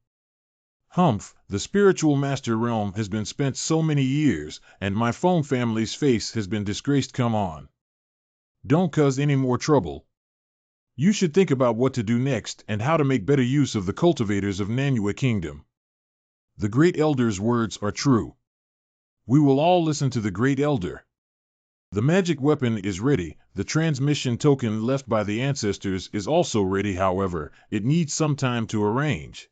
Humph, the spiritual master realm has been spent so many years, and my Feng family's face has been disgraced. Come on. Don't cause any more trouble. You should think about what to do next and how to make better use of the cultivators of Nanyue Kingdom. The Great Elder's words are true. We will all listen to the Great Elder. The magic weapon is ready. The transmission token left by the ancestors is also ready. However, it needs some time to arrange.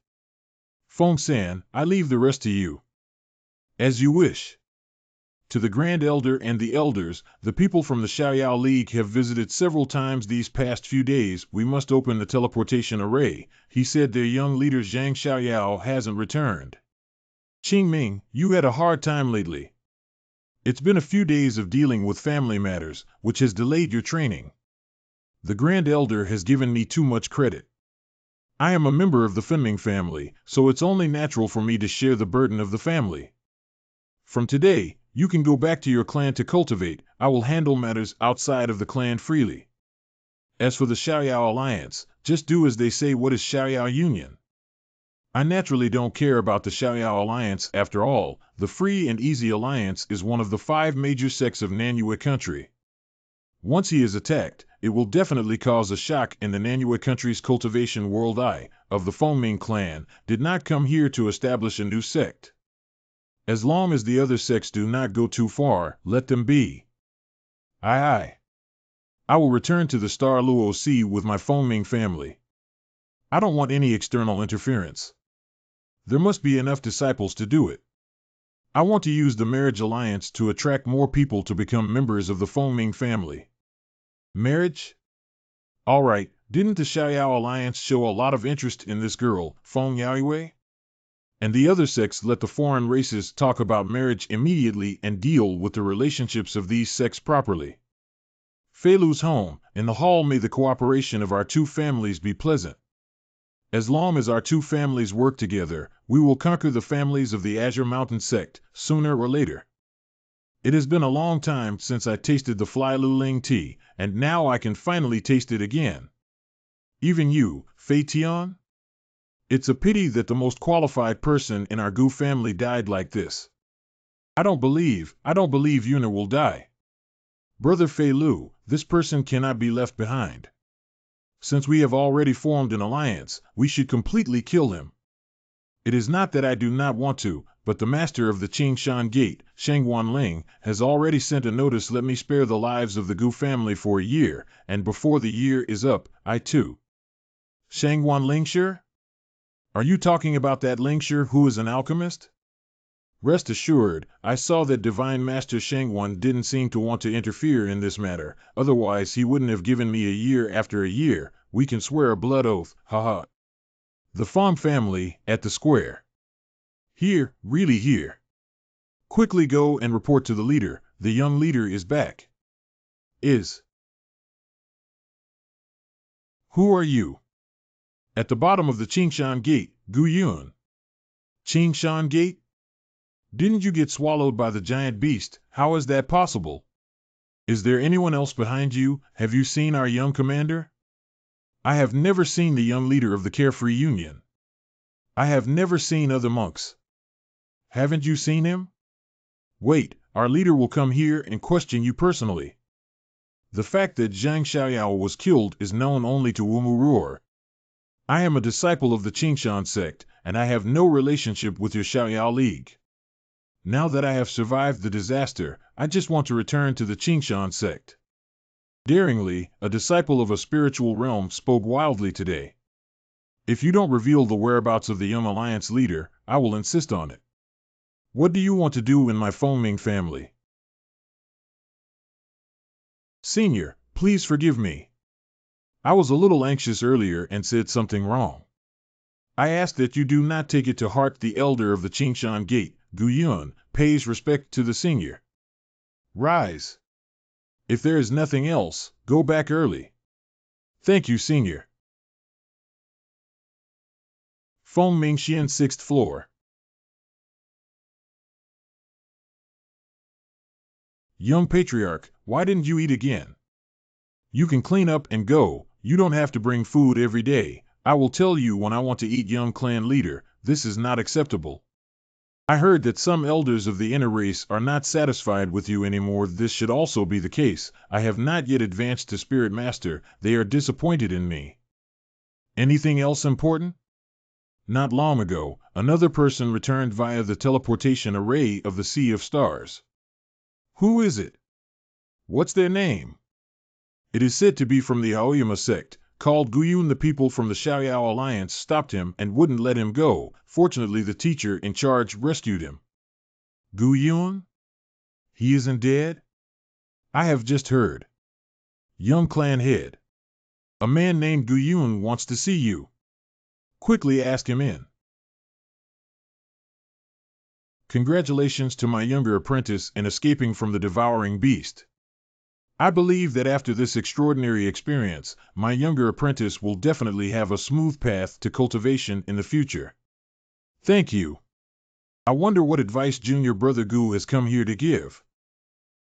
Feng San, I leave the rest to you. As you wish. To the Grand Elder and the elders, the people from the Xiaoyao League have visited several times these past few days. We must open the teleportation array. He said their young leader Zhang Xiaoyao hasn't returned. Qingming, you had a hard time lately. It's been a few days of dealing with family matters, which has delayed your training. The Grand Elder has given me too much credit. I am a member of the Fengming family, so it's only natural for me to share the burden of the family. From today, you can go back to your clan to cultivate. I will handle matters outside of the clan freely. As for the Xiaoyao Alliance, just do as they say. What is Xiaoyao Union? I naturally don't care about the Xiaoyao Alliance. After all, the Free and Easy Alliance is one of the 5 major sects of Nanyue country. Once he is attacked, it will definitely cause a shock in the Nanyue country's cultivation world. I, of the Fengming clan, did not come here to establish a new sect. As long as the other sects do not go too far, let them be. Aye. I will return to the Star Luosi with my Fengming family. I don't want any external interference. There must be enough disciples to do it. I want to use the marriage alliance to attract more people to become members of the Fengming family. Marriage? All right, didn't the Xiaoyao Alliance show a lot of interest in this girl, Feng Yaoyue? And the other sects let the foreign races talk about marriage immediately and deal with the relationships of these sects properly. Fei Lu's home, in the hall. May the cooperation of our 2 families be pleasant. As long as our 2 families work together, we will conquer the families of the Azure Mountain sect, sooner or later. It has been a long time since I tasted the Fly Lu Ling tea, and now I can finally taste it again. Even you, Fei Tian? It's a pity that the most qualified person in our Gu family died like this. I don't believe Yuna will die. Brother Fei Lu, this person cannot be left behind. Since we have already formed an alliance, we should completely kill him. It is not that I do not want to, but the master of the Qing Shan Gate, Sheng Wanling, has already sent a notice. Let me spare the lives of the Gu family for a year, and before the year is up, I too Shangwan Lingshi? Are you talking about that Lingshi who is an alchemist? Rest assured, I saw that Divine Master Shangwan didn't seem to want to interfere in this matter, otherwise he wouldn't have given me a year after a year. We can swear a blood oath, haha. The Fong family, at the square. Here, really here. Quickly go and report to the leader. The young leader is back. Who are you? At the bottom of the Qingshan Gate, Gu Yun. Qingshan Gate? Didn't you get swallowed by the giant beast? How is that possible? Is there anyone else behind you? Have you seen our young commander? I have never seen the young leader of the Carefree Union. I have never seen other monks. Haven't you seen him? Wait, our leader will come here and question you personally. The fact that Zhang Xiaoyao was killed is known only to Wu Muruor. I am a disciple of the Qingshan sect, and I have no relationship with your Xiaoyao League. Now that I have survived the disaster, I just want to return to the Qingshan sect. Daringly, a disciple of a spiritual realm spoke wildly today. If you don't reveal the whereabouts of the young alliance leader, I will insist on it. What do you want to do in my Fengming family? Senior, please forgive me. I was a little anxious earlier and said something wrong. I ask that you do not take it to heart. The elder of the Qingshan Gate, Gu Yun, pays respect to the senior. Rise. If there is nothing else, go back early. Thank you, senior. Fengming Xian 6th floor. Young patriarch, why didn't you eat again? You can clean up and go. You don't have to bring food every day. I will tell you when I want to eat, young clan leader. This is not acceptable. I heard that some elders of the inner race are not satisfied with you anymore. This should also be the case. I have not yet advanced to Spirit Master. They are disappointed in me. Anything else important? Not long ago, another person returned via the teleportation array of the Sea of Stars. Who is it? What's their name? It is said to be from the Aoyama sect, called Guyun. The people from the Xiaoyao Alliance stopped him and wouldn't let him go. Fortunately, the teacher in charge rescued him. Guyun? He isn't dead? I have just heard. Young clan head. A man named Guyun wants to see you. Quickly ask him in. Congratulations to my younger apprentice in escaping from the devouring beast. I believe that after this extraordinary experience, my younger apprentice will definitely have a smooth path to cultivation in the future. Thank you. I wonder what advice junior brother Gu has come here to give.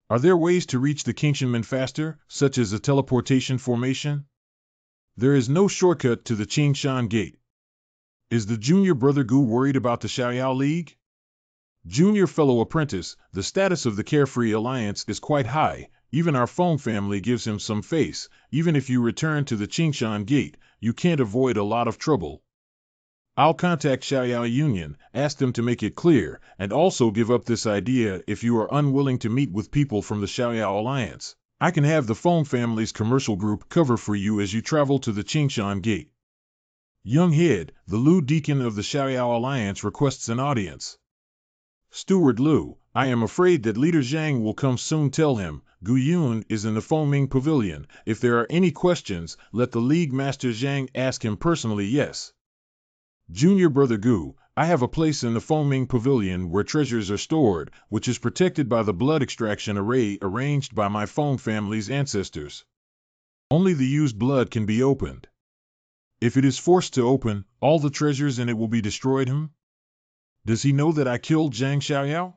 Are there ways to reach the Qingshan faster, such as a teleportation formation? There is no shortcut to the Qingshan Gate. Is the junior brother Gu worried about the Xiaoyao League? Junior fellow apprentice, the status of the Carefree Alliance is quite high. Even our Feng family gives him some face. Even if you return to the Qingshan Gate, you can't avoid a lot of trouble. I'll contact Xiaoyao Union, ask them to make it clear, and also give up this idea if you are unwilling to meet with people from the Xiaoyao Alliance. I can have the Feng family's commercial group cover for you as you travel to the Qingshan Gate. Young head, the Lu Deacon of the Xiaoyao Alliance requests an audience. Steward Lu, I am afraid that Leader Zhang will come soon. Tell him, Gu Yun is in the Fengming Pavilion. If there are any questions, let the League Master Zhang ask him personally. Yes. Junior brother Gu, I have a place in the Fengming Pavilion where treasures are stored, which is protected by the blood extraction array arranged by my Feng family's ancestors. Only the used blood can be opened. If it is forced to open, all the treasures in it will be destroyed. Does he know that I killed Zhang Xiaoyao?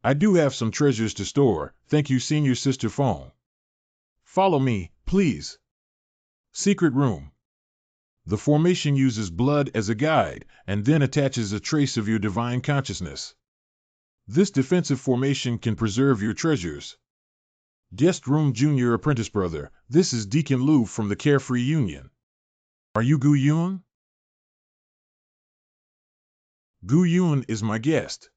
I do have some treasures to store. Thank you, senior sister Feng. Follow me, please. Secret room. The formation uses blood as a guide, and then attaches a trace of your divine consciousness. This defensive formation can preserve your treasures. Guest room. Junior apprentice brother, this is Deacon Lu from the Carefree Union. Are you Gu Yun? Gu Yun is my guest.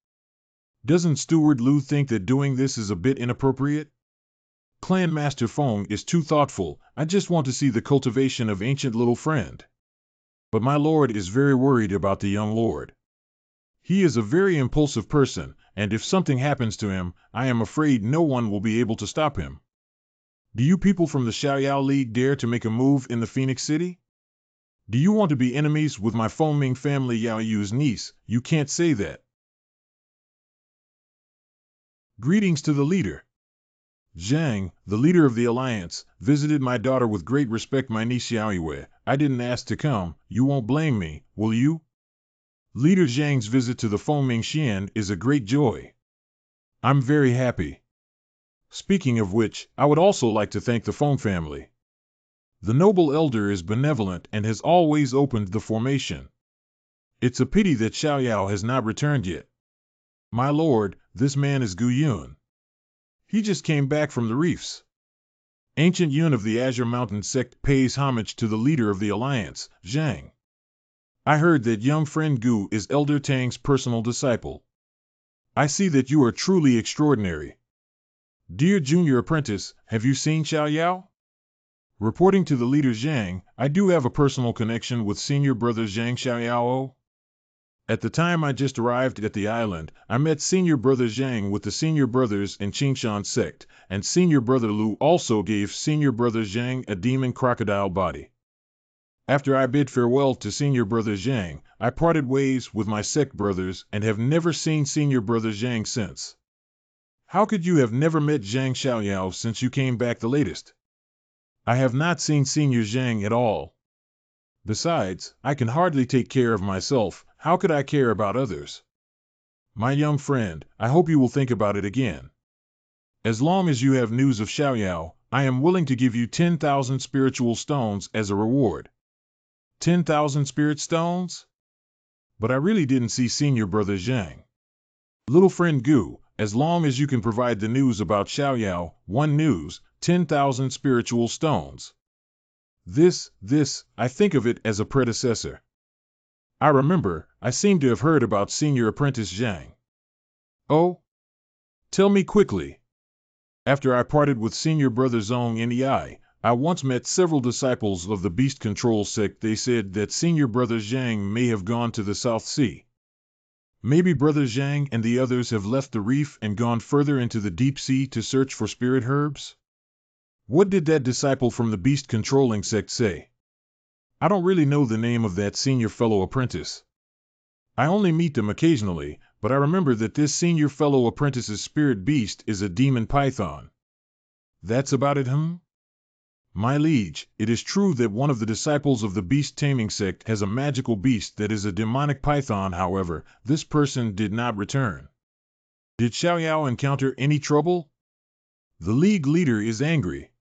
Doesn't Steward Lu think that doing this is a bit inappropriate? Clan Master Feng is too thoughtful. I just want to see the cultivation of ancient little friend. but my lord is very worried about the young lord. He is a very impulsive person, and if something happens to him, I am afraid no one will be able to stop him. Do you people from the Xiaoyao League dare to make a move in the Phoenix City? Do you want to be enemies with my Fengming family Yao Yu's niece? You can't say that. Greetings to the leader. Zhang, the leader of the alliance, visited my daughter with great respect. My niece Xiaoyue. I didn't ask to come. You won't blame me, will you? Leader Zhang's visit to the Fengming Xian is a great joy. I'm very happy. Speaking of which, I would also like to thank the Feng family. The noble elder is benevolent and has always opened the formation. It's a pity that Xiaoyao has not returned yet. My lord, this man is Gu Yun. He just came back from the reefs. Ancient Yun of the Azure Mountain sect pays homage to the leader of the alliance, Zhang. I heard that young friend Gu is Elder Tang's personal disciple. I see that you are truly extraordinary. Dear junior apprentice, have you seen Xiaoyao? Reporting to the leader Zhang, I do have a personal connection with senior brother Zhang Xiaoyao. At the time I just arrived at the island, I met senior brother Zhang with the senior brothers in Qingshan sect, and senior brother Lu also gave senior brother Zhang a demon crocodile body. After I bid farewell to senior brother Zhang, I parted ways with my sect brothers and have never seen senior brother Zhang since. How could you have never met Zhang Xiaoyao since you came back the latest? I have not seen senior Zhang at all. Besides, I can hardly take care of myself. How could I care about others? My young friend, I hope you will think about it again. As long as you have news of Xiaoyao, I am willing to give you 10,000 spiritual stones as a reward. 10,000 spirit stones? But I really didn't see senior brother Zhang. Little friend Gu, as long as you can provide the news about Xiaoyao, one news, 10,000 spiritual stones. This, I think of it as a predecessor. I remember, I seem to have heard about senior apprentice Zhang. Oh? Tell me quickly. After I parted with senior brother Zong Nei, I once met several disciples of the beast control sect. They said that senior brother Zhang may have gone to the South Sea. Maybe brother Zhang and the others have left the reef and gone further into the deep sea to search for spirit herbs? What did that disciple from the beast controlling sect say? I don't really know the name of that senior fellow apprentice. I only meet them occasionally, but I remember that this senior fellow apprentice's spirit beast is a demon python. That's about it, My liege, it is true that one of the disciples of the beast taming sect has a magical beast that is a demonic python. However, this person did not return. Did Xiaoyao encounter any trouble? The league leader is angry.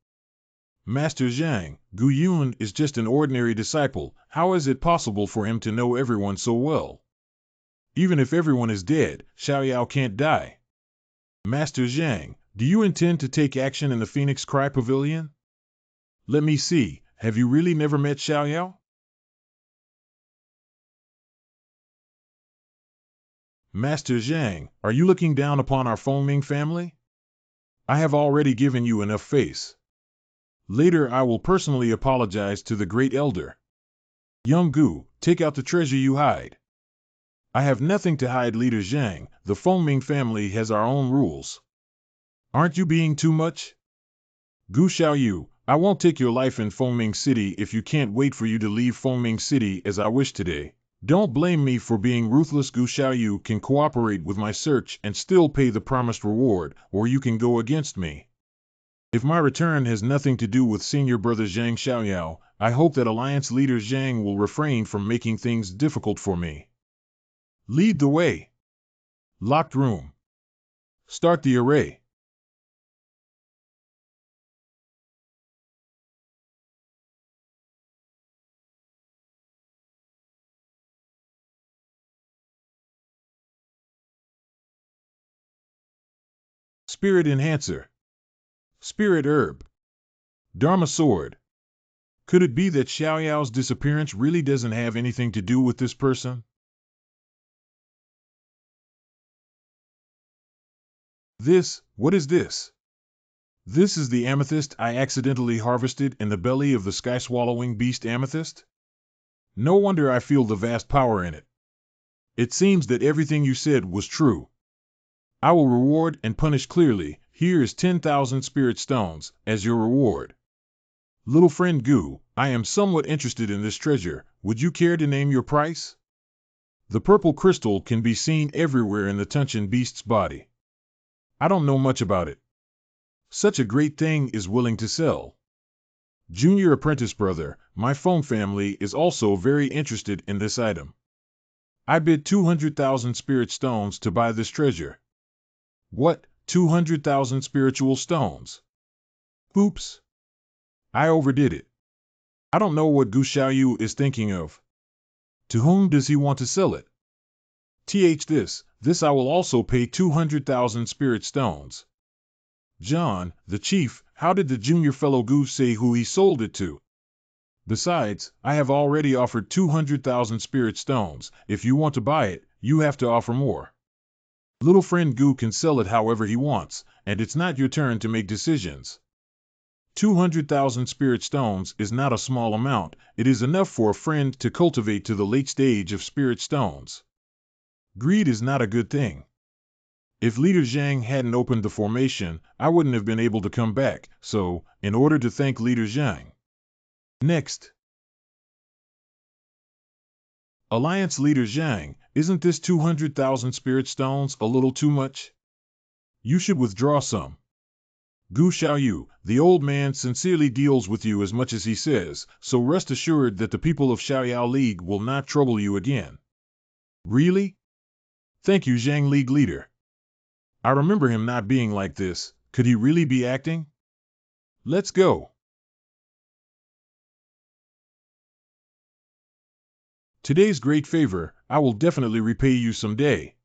Master Zhang, Gu Yun is just an ordinary disciple. How is it possible for him to know everyone so well? Even if everyone is dead, Xiaoyao can't die. Master Zhang, do you intend to take action in the Phoenix Cry Pavilion? Let me see, have you really never met Xiaoyao? Master Zhang, are you looking down upon our Fengming family? I have already given you enough face. Later I will personally apologize to the great elder. Young Gu, take out the treasure you hide. I have nothing to hide, leader Zhang. The Fengming family has our own rules. Aren't you being too much? Gu Xiaoyu, I won't take your life in Fengming City if you can't wait for you to leave Fengming City as I wish today. Don't blame me for being ruthless. Gu Xiaoyu can cooperate with my search and still pay the promised reward, or you can go against me. If my return has nothing to do with senior brother Zhang Xiaoyao, I hope that Alliance leader Zhang will refrain from making things difficult for me. Lead the way. Locked room. Start the array. Spirit Enhancer. Spirit Herb. Dharma Sword. Could it be that Xiaoyao's disappearance really doesn't have anything to do with this person? What is this? This is the amethyst I accidentally harvested in the belly of the sky-swallowing beast amethyst? No wonder I feel the vast power in it. It seems that everything you said was true. I will reward and punish clearly. Here is 10,000 spirit stones as your reward. Little friend Gu, I am somewhat interested in this treasure. Would you care to name your price? The purple crystal can be seen everywhere in the Tunchen beast's body. I don't know much about it. Such a great thing is willing to sell. Junior apprentice brother, my phone family is also very interested in this item. I bid 200,000 spirit stones to buy this treasure. What, 200,000 spiritual stones? Oops. I overdid it. I don't know what Gu Xiaoyu is thinking of. To whom does he want to sell it? This I will also pay 200,000 spirit stones. John, the chief, how did the junior fellow Gu say who he sold it to? Besides, I have already offered 200,000 spirit stones. If you want to buy it, you have to offer more. Little friend Gu can sell it however he wants, and it's not your turn to make decisions. 200,000 spirit stones is not a small amount. It is enough for a friend to cultivate to the late stage of spirit stones. Greed is not a good thing. If Leader Zhang hadn't opened the formation, I wouldn't have been able to come back, so, in order to thank Leader Zhang. Next. Alliance Leader Zhang, isn't this 200,000 spirit stones a little too much? You should withdraw some. Gu Xiaoyu, the old man sincerely deals with you as much as he says, so rest assured that the people of Xiaoyao League will not trouble you again. Really? Thank you, Zhang League leader. I remember him not being like this. Could he really be acting? Let's go. Today's great favor, I will definitely repay you someday.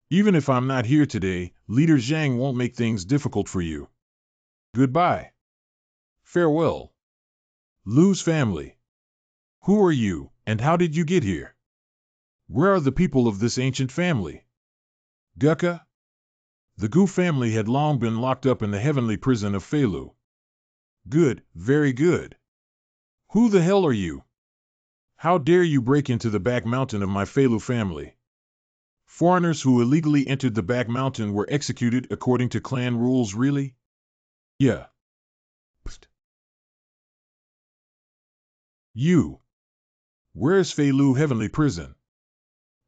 Even if I'm not here today, Leader Zhang won't make things difficult for you. Goodbye. Farewell. Lu's family. Who are you, and how did you get here? Where are the people of this ancient family? Gukka? The Gu family had long been locked up in the heavenly prison of Feilu. Good, very good. Who the hell are you? How dare you break into the back mountain of my Feilu family? Foreigners who illegally entered the back mountain were executed according to clan rules, really? Yeah. Psst. You. Where is Feilu heavenly prison?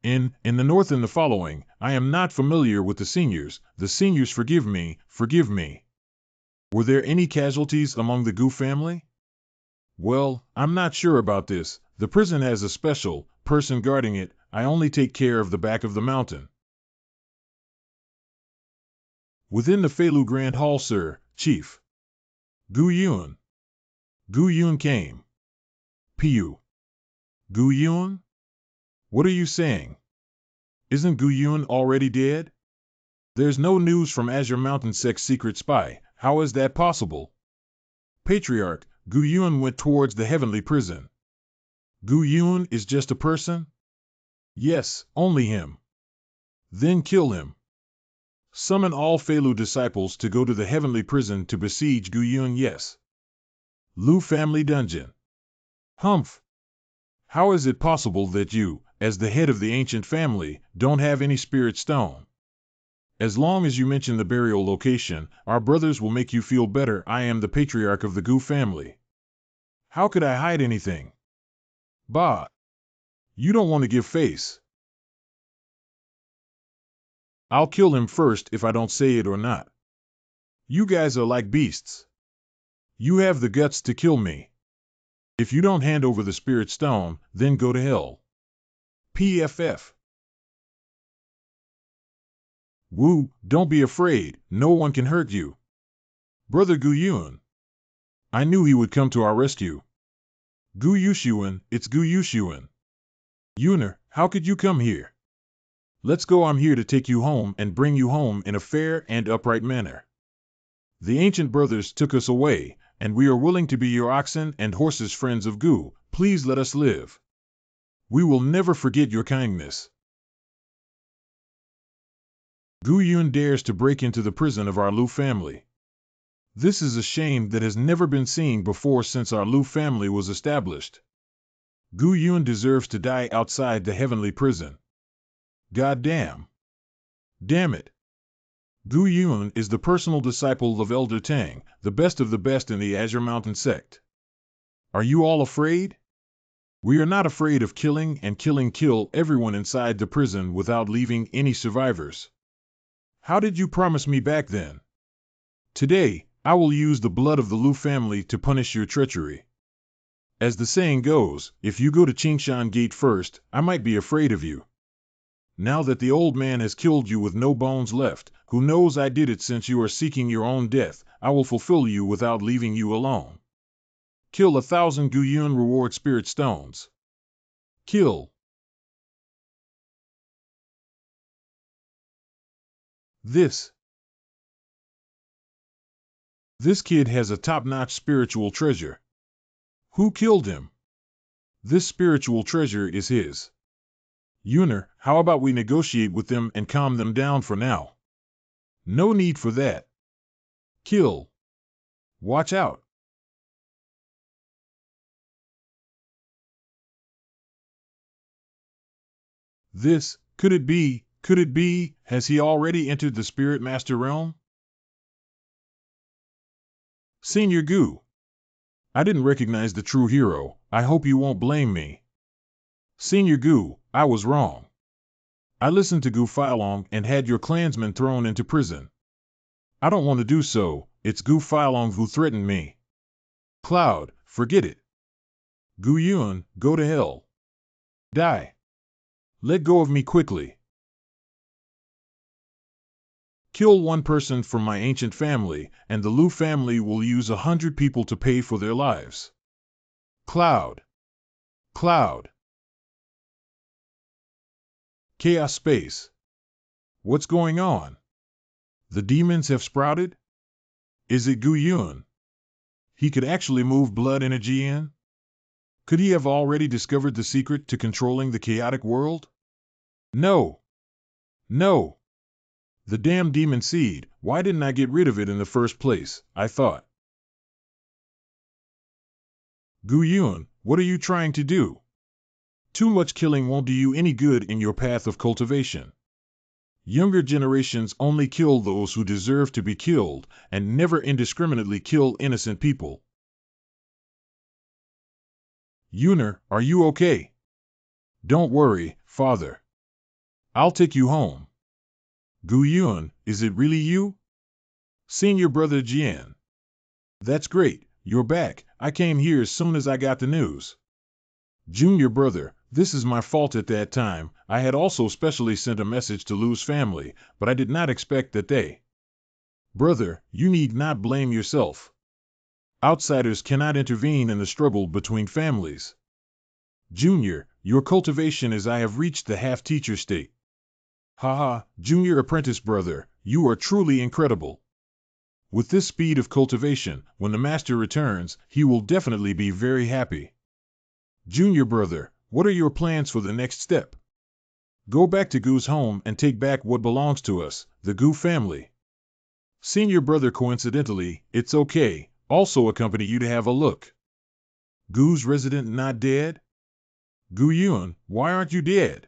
In the north and the following, I am not familiar with the seniors. The seniors forgive me, forgive me. Were there any casualties among the Gu family? Well, I'm not sure about this. The prison has a special person guarding it. I only take care of the back of the mountain. Within the Feilu Grand Hall, sir, Chief. Gu Yun. Gu Yun came. Pu. Gu Yun? What are you saying? Isn't Gu Yun already dead? There's no news from Azure Mountain Sect's secret spy. How is that possible? Patriarch, Gu Yun went towards the heavenly prison. Gu Yun is just a person? Yes, only him. Then kill him. Summon all Feilu disciples to go to the heavenly prison to besiege Gu Yun, yes. Lu family dungeon. Humph. How is it possible that you, as the head of the ancient family, don't have any spirit stone? As long as you mention the burial location, our brothers will make you feel better. I am the patriarch of the Gu family. How could I hide anything? Bah. You don't want to give face. I'll kill him first if I don't say it or not. You guys are like beasts. You have the guts to kill me. If you don't hand over the spirit stone, then go to hell. PFF. Wu, don't be afraid, no one can hurt you. Brother Gu Yun. I knew he would come to our rescue. Gu Yushuan, it's Gu Yushuan. Yuner, how could you come here? Let's go, I'm here to take you home and bring you home in a fair and upright manner. The ancient brothers took us away, and we are willing to be your oxen and horses friends of Gu. Please let us live. We will never forget your kindness. Gu Yun dares to break into the prison of our Lu family. This is a shame that has never been seen before since our Lu family was established. Gu Yun deserves to die outside the heavenly prison. God damn. Damn it. Gu Yun is the personal disciple of Elder Tang, the best of the best in the Azure Mountain sect. Are you all afraid? We are not afraid of killing and kill everyone inside the prison without leaving any survivors. How did you promise me back then? Today, I will use the blood of the Lu family to punish your treachery. As the saying goes, if you go to Qingshan Gate first, I might be afraid of you. Now that the old man has killed you with no bones left, who knows I did it since you are seeking your own death, I will fulfill you without leaving you alone. Kill 1,000 Gu Yun reward spirit stones. Kill. This kid has a top-notch spiritual treasure. Who killed him? This spiritual treasure is his. Yuner, how about we negotiate with them and calm them down for now? No need for that. Kill. Watch out. This, could it be, has he already entered the Spirit Master realm? Senior Gu. I didn't recognize the true hero, I hope you won't blame me. Senior Gu, I was wrong. I listened to Gu Filong and had your clansmen thrown into prison. I don't want to do so, it's Gu Filong who threatened me. Cloud, forget it. Gu Yun, go to hell. Die. Let go of me quickly. Kill one person from my ancient family, and the Lu family will use 100 people to pay for their lives. Cloud. Cloud. Chaos space. What's going on? The demons have sprouted? Is it Gu Yun? He could actually move blood energy in? Could he have already discovered the secret to controlling the chaotic world? No. No. The damn demon seed, why didn't I get rid of it in the first place, I thought. Gu Yun, what are you trying to do? Too much killing won't do you any good in your path of cultivation. Younger generations only kill those who deserve to be killed, and never indiscriminately kill innocent people. Yuner, are you okay? Don't worry, father. I'll take you home. Gu Yun, is it really you? Senior brother Jian. That's great, you're back. I came here as soon as I got the news. Junior brother, this is my fault at that time. I had also specially sent a message to Lu's family, but I did not expect that they... Brother, you need not blame yourself. Outsiders cannot intervene in the struggle between families. Junior, your cultivation is I have reached the half-teacher state. Haha, junior apprentice brother, you are truly incredible. With this speed of cultivation, when the master returns, he will definitely be very happy. Junior brother, what are your plans for the next step? Go back to Gu's home and take back what belongs to us, the Gu family. Senior brother, coincidentally, it's okay, also accompany you to have a look. Gu's resident not dead? Gu Yun, why aren't you dead?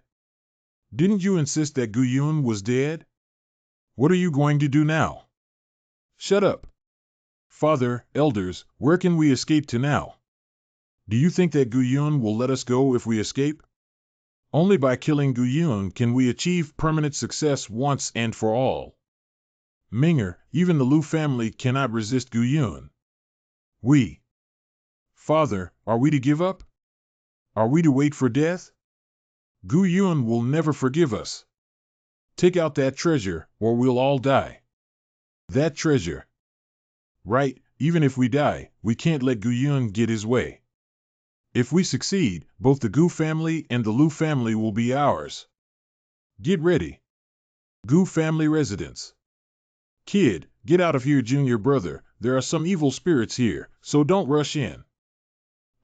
Didn't you insist that Gu Yun was dead? What are you going to do now? Shut up. Father, elders, where can we escape to now? Do you think that Gu Yun will let us go if we escape? Only by killing Gu Yun can we achieve permanent success once and for all. Minger, even the Lu family cannot resist Gu Yun. Father, are we to give up? Are we to wait for death? Gu Yun will never forgive us. Take out that treasure, or we'll all die. That treasure. Right, even if we die, we can't let Gu Yun get his way. If we succeed, both the Gu family and the Lu family will be ours. Get ready. Gu family residence. Kid, get out of here, junior brother. There are some evil spirits here, so don't rush in.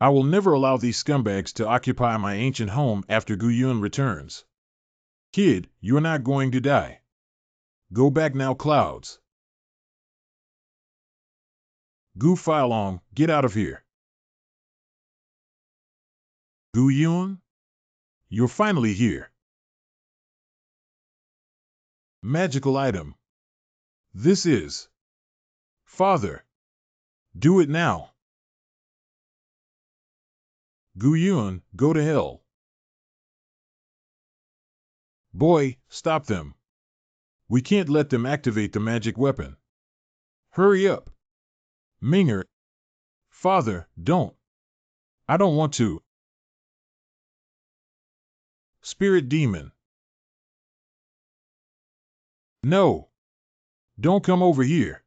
I will never allow these scumbags to occupy my ancient home after Gu Yun returns. Kid, you're not going to die. Go back now, Clouds. Gu Filong, get out of here. Gu Yun? You're finally here. Magical item. This is. Father. Do it now. Gu Yun, go to hell. Boy, stop them. We can't let them activate the magic weapon. Hurry up. Minger. Father, don't. I don't want to. Spirit demon. No. Don't come over here.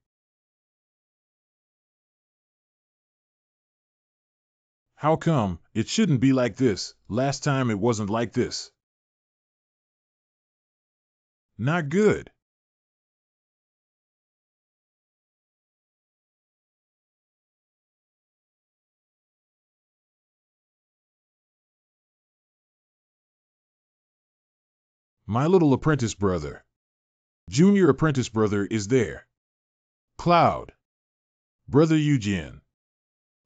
How come? It shouldn't be like this. Last time it wasn't like this. Not good. My little apprentice brother. Junior apprentice brother is there. Cloud. Brother Eugene.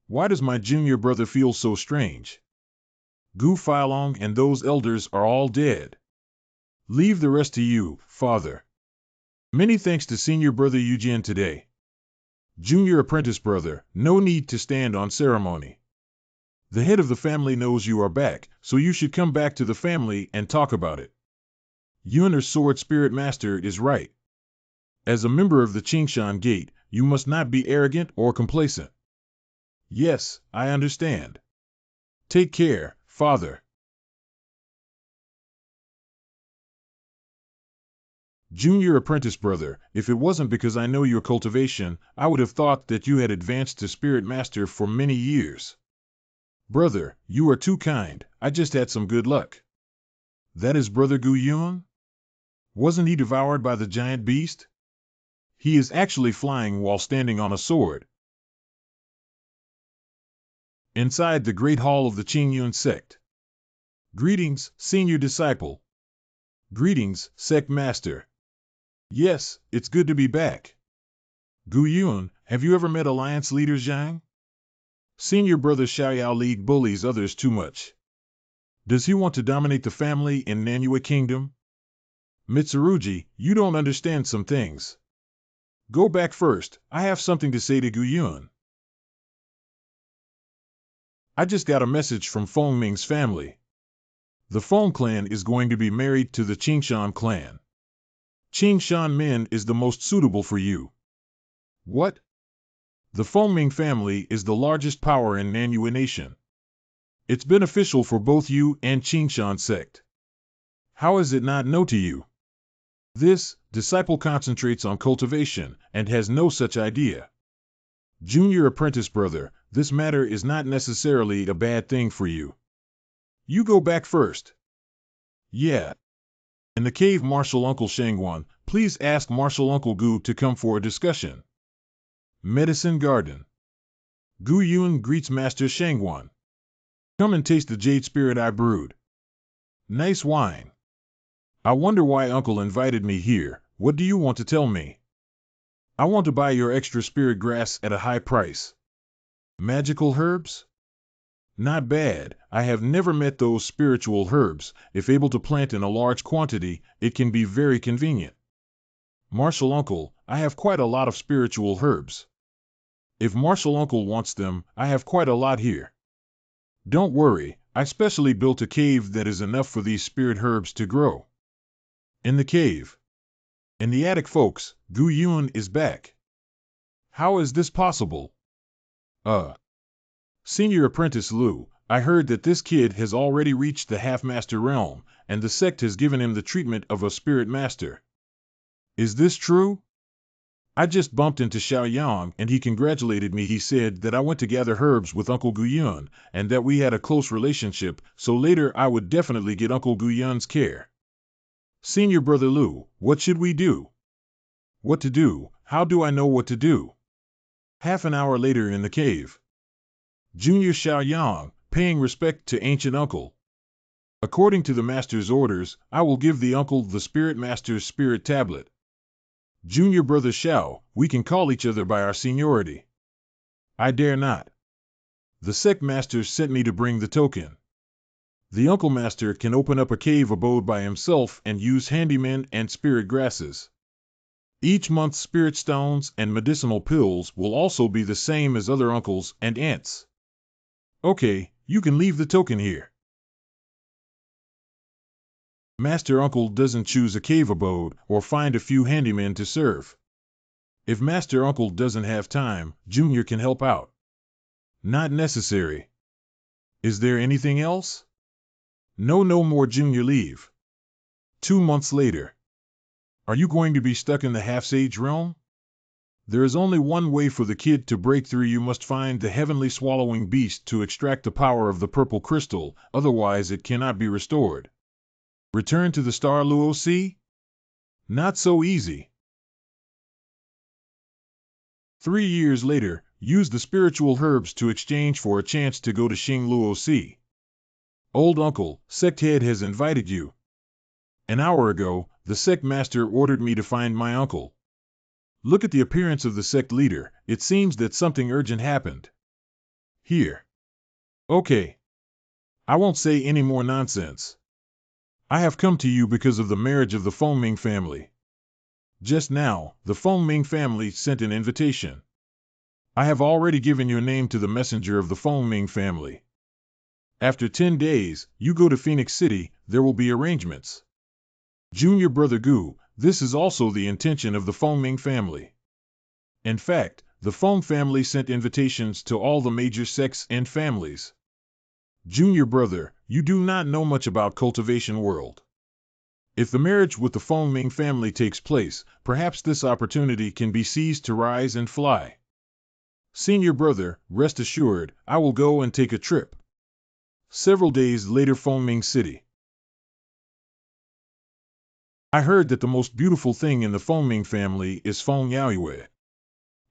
Why does my junior brother feel so strange? Gu Filong and those elders are all dead. Leave the rest to you, father. Many thanks to senior brother Eugene today. Junior apprentice brother, no need to stand on ceremony. The head of the family knows you are back, so you should come back to the family and talk about it. Yunner's sword spirit master is right. As a member of the Qingshan Gate, you must not be arrogant or complacent. Yes, I understand. Take care, father. Junior apprentice brother, if it wasn't because I know your cultivation, I would have thought that you had advanced to spirit master for many years. Brother, you are too kind, I just had some good luck. That is brother Gu Yun? Wasn't he devoured by the giant beast? He is actually flying while standing on a sword. Inside the great hall of the Qingyun sect. Greetings, senior disciple. Greetings, sect master. Yes, it's good to be back. Gu Yun, have you ever met Alliance leader Zhang? Senior brother Xiaoyao League bullies others too much. Does he want to dominate the family in Nanyue Kingdom? Mitsurugi, you don't understand some things. Go back first, I have something to say to Gu Yun. I just got a message from Feng Ming's family. The Feng clan is going to be married to the Qingshan clan. Qingshan Min is the most suitable for you. What? The Feng Ming family is the largest power in Nanyue Nation. It's beneficial for both you and Qingshan sect. How is it not known to you? This disciple concentrates on cultivation and has no such idea. Junior apprentice brother, this matter is not necessarily a bad thing for you. You go back first. Yeah. In the cave, Martial Uncle Shangwan, please ask Martial Uncle Gu to come for a discussion. Medicine Garden. Gu Yun greets Master Shangwan. Come and taste the jade spirit I brewed. Nice wine. I wonder why Uncle invited me here. What do you want to tell me? I want to buy your extra spirit grass at a high price. Magical herbs? Not bad. I have never met those spiritual herbs. If able to plant in a large quantity, it can be very convenient. Martial Uncle, I have quite a lot of spiritual herbs. If Martial Uncle wants them, I have quite a lot here. Don't worry, I specially built a cave that is enough for these spirit herbs to grow. In the cave. In the attic, folks, Gu Yun is back. How is this possible? Senior apprentice Lu, I heard that this kid has already reached the half-master realm, and the sect has given him the treatment of a spirit master. Is this true? I just bumped into Xiao Yang and he congratulated me. He said that I went to gather herbs with Uncle Gu Yun and that we had a close relationship, so later I would definitely get Uncle Gu Yun's care. Senior brother Lu, what should we do? What to do? How do I know what to do? Half an hour later in the cave. Junior Xiao Yang, paying respect to ancient uncle. According to the master's orders, I will give the uncle the spirit master's spirit tablet. Junior brother Xiao, we can call each other by our seniority. I dare not. The sect masters sent me to bring the token. The Uncle Master can open up a cave abode by himself and use handymen and spirit grasses. Each month's spirit stones and medicinal pills will also be the same as other uncles and aunts. Okay, you can leave the token here. Master Uncle doesn't choose a cave abode or find a few handymen to serve. If Master Uncle doesn't have time, Junior can help out. Not necessary. Is there anything else? No more Junior leave. 2 months later. Are you going to be stuck in the half-sage realm? There is only one way for the kid to break through. You must find the heavenly swallowing beast to extract the power of the purple crystal, otherwise it cannot be restored. Return to the star Luo Sea? Not so easy. 3 years later, use the spiritual herbs to exchange for a chance to go to Qing Luo Sea. Old uncle, sect head has invited you. An hour ago, the sect master ordered me to find my uncle. Look at the appearance of the sect leader. It seems that something urgent happened. Here. Okay. I won't say any more nonsense. I have come to you because of the marriage of the Fengming family. Just now, the Fengming family sent an invitation. I have already given your name to the messenger of the Fengming family. After 10 days, you go to Phoenix City. There will be arrangements. Junior Brother Gu, this is also the intention of the Fengming family. In fact, the Feng family sent invitations to all the major sects and families. Junior Brother, you do not know much about cultivation world. If the marriage with the Fengming family takes place, perhaps this opportunity can be seized to rise and fly. Senior Brother, rest assured, I will go and take a trip. Several days later, Fengming City. I heard that the most beautiful thing in the Fengming family is Feng Yaoyue.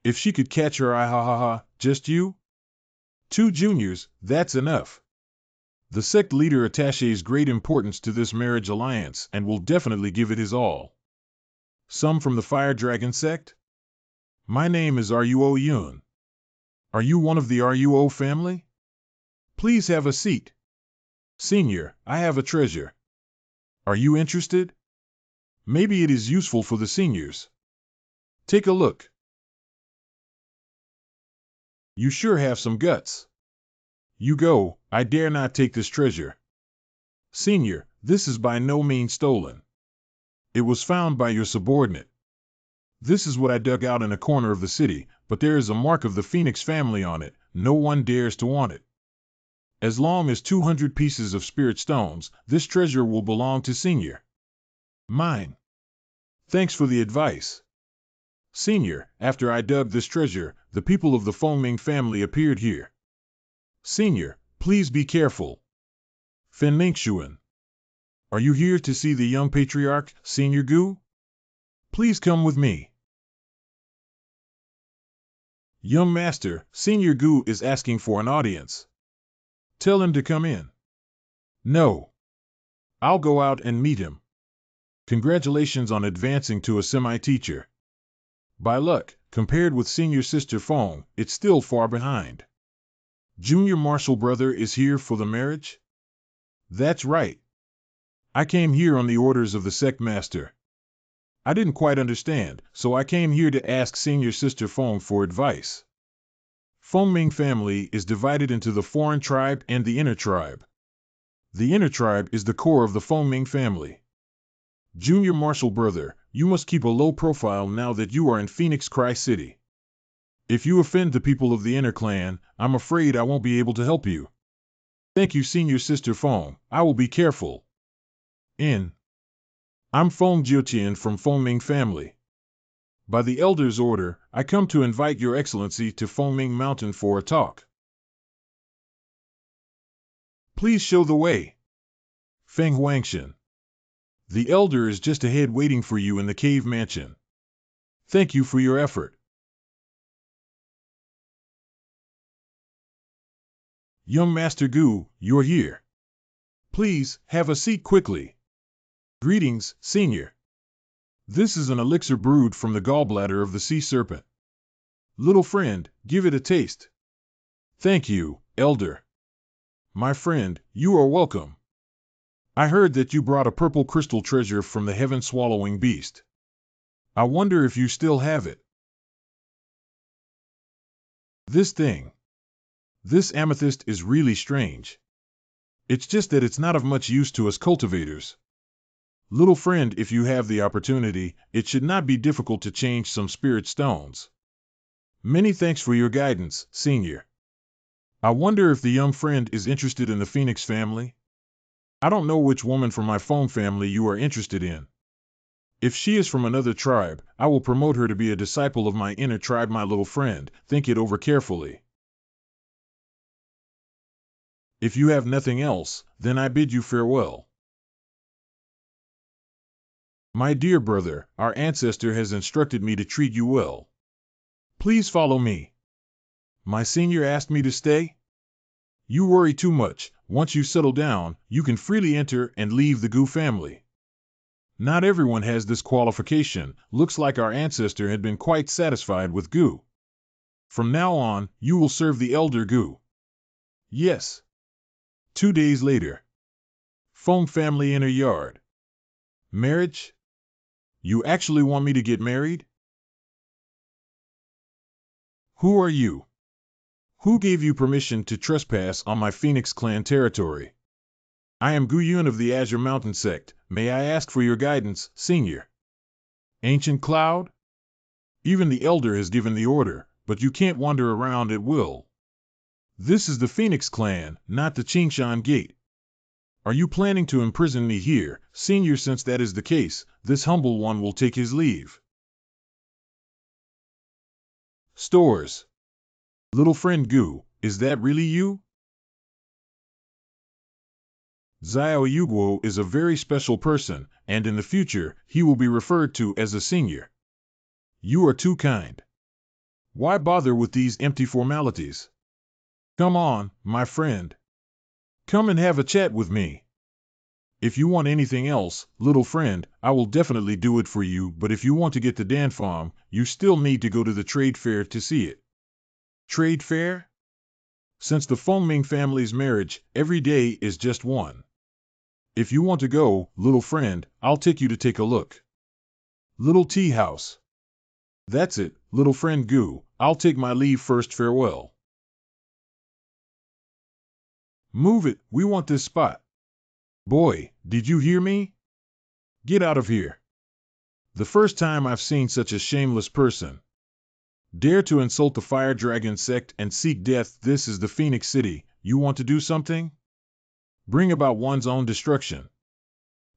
If she could catch her eye, ha ha ha, just you? 2 juniors, that's enough. The sect leader attaches great importance to this marriage alliance and will definitely give it his all. Some from the Fire Dragon sect? My name is Ruo Yun. Are you one of the Ruo family? Please have a seat. Senior, I have a treasure. Are you interested? Maybe it is useful for the seniors. Take a look. You sure have some guts. You go, I dare not take this treasure. Senior, this is by no means stolen. It was found by your subordinate. This is what I dug out in a corner of the city, but there is a mark of the Phoenix family on it. No one dares to want it. As long as 200 pieces of spirit stones, this treasure will belong to Senior. Mine. Thanks for the advice. Senior, after I dug this treasure, the people of the Fengming family appeared here. Senior, please be careful. Fen Mingxuan. Are you here to see the young patriarch, Senior Gu? Please come with me. Young master, Senior Gu is asking for an audience. Tell him to come in. No. I'll go out and meet him. Congratulations on advancing to a semi-teacher. By luck, compared with Senior Sister Feng, it's still far behind. Junior Marshall Brother is here for the marriage? That's right. I came here on the orders of the sect master. I didn't quite understand, so I came here to ask Senior Sister Feng for advice. Fengming family is divided into the foreign tribe and the inner tribe. The inner tribe is the core of the Fengming family. Junior Marshall Brother, you must keep a low profile now that you are in Phoenix Cry City. If you offend the people of the inner clan, I'm afraid I won't be able to help you. Thank you, Senior Sister Feng. I will be careful. I'm Feng Jiutian from Fengming family. By the Elder's order, I come to invite Your Excellency to Fengming Mountain for a talk. Please show the way. Feng Huangshan. The Elder is just ahead waiting for you in the cave mansion. Thank you for your effort. Young Master Gu, you're here. Please, have a seat quickly. Greetings, Senior. This is an elixir brewed from the gallbladder of the sea serpent. Little friend, give it a taste. Thank you, Elder. My friend, you are welcome. I heard that you brought a purple crystal treasure from the heaven-swallowing beast. I wonder if you still have it. This thing. This amethyst is really strange. It's just that it's not of much use to us cultivators. Little friend, if you have the opportunity, it should not be difficult to change some spirit stones. Many thanks for your guidance, Senior. I wonder if the young friend is interested in the Phoenix family? I don't know which woman from my phone family you are interested in. If she is from another tribe, I will promote her to be a disciple of my inner tribe, my little friend. Think it over carefully. If you have nothing else, then I bid you farewell. My dear brother, our ancestor has instructed me to treat you well. Please follow me. My senior asked me to stay? You worry too much. Once you settle down, you can freely enter and leave the Gu family. Not everyone has this qualification. Looks like our ancestor had been quite satisfied with Gu. From now on, you will serve the elder Gu. Yes. 2 days later. Feng family inner yard. Marriage? You actually want me to get married? Who are you? Who gave you permission to trespass on my Phoenix clan territory? I am Gu Yun of the Azure Mountain sect. May I ask for your guidance, Senior? Ancient Cloud? Even the elder has given the order, but you can't wander around at will. This is the Phoenix clan, not the Qing gate. Are you planning to imprison me here, Senior? Since that is the case, this humble one will take his leave. Stores. Little friend Gu, is that really you? Xiao Yuguo is a very special person, and in the future, he will be referred to as a senior. You are too kind. Why bother with these empty formalities? Come on, my friend. Come and have a chat with me. If you want anything else, little friend, I will definitely do it for you, but if you want to get the Dan farm, you still need to go to the trade fair to see it. Trade fair? Since the Fengming family's marriage, every day is just one. If you want to go, little friend, I'll take you to take a look. Little tea house. That's it, little friend Gu, I'll take my leave first. Farewell. Move it, we want this spot. Boy, did you hear me? Get out of here. The first time I've seen such a shameless person. Dare to insult the Fire Dragon sect and seek death. This is the Phoenix City. You want to do something? Bring about one's own destruction.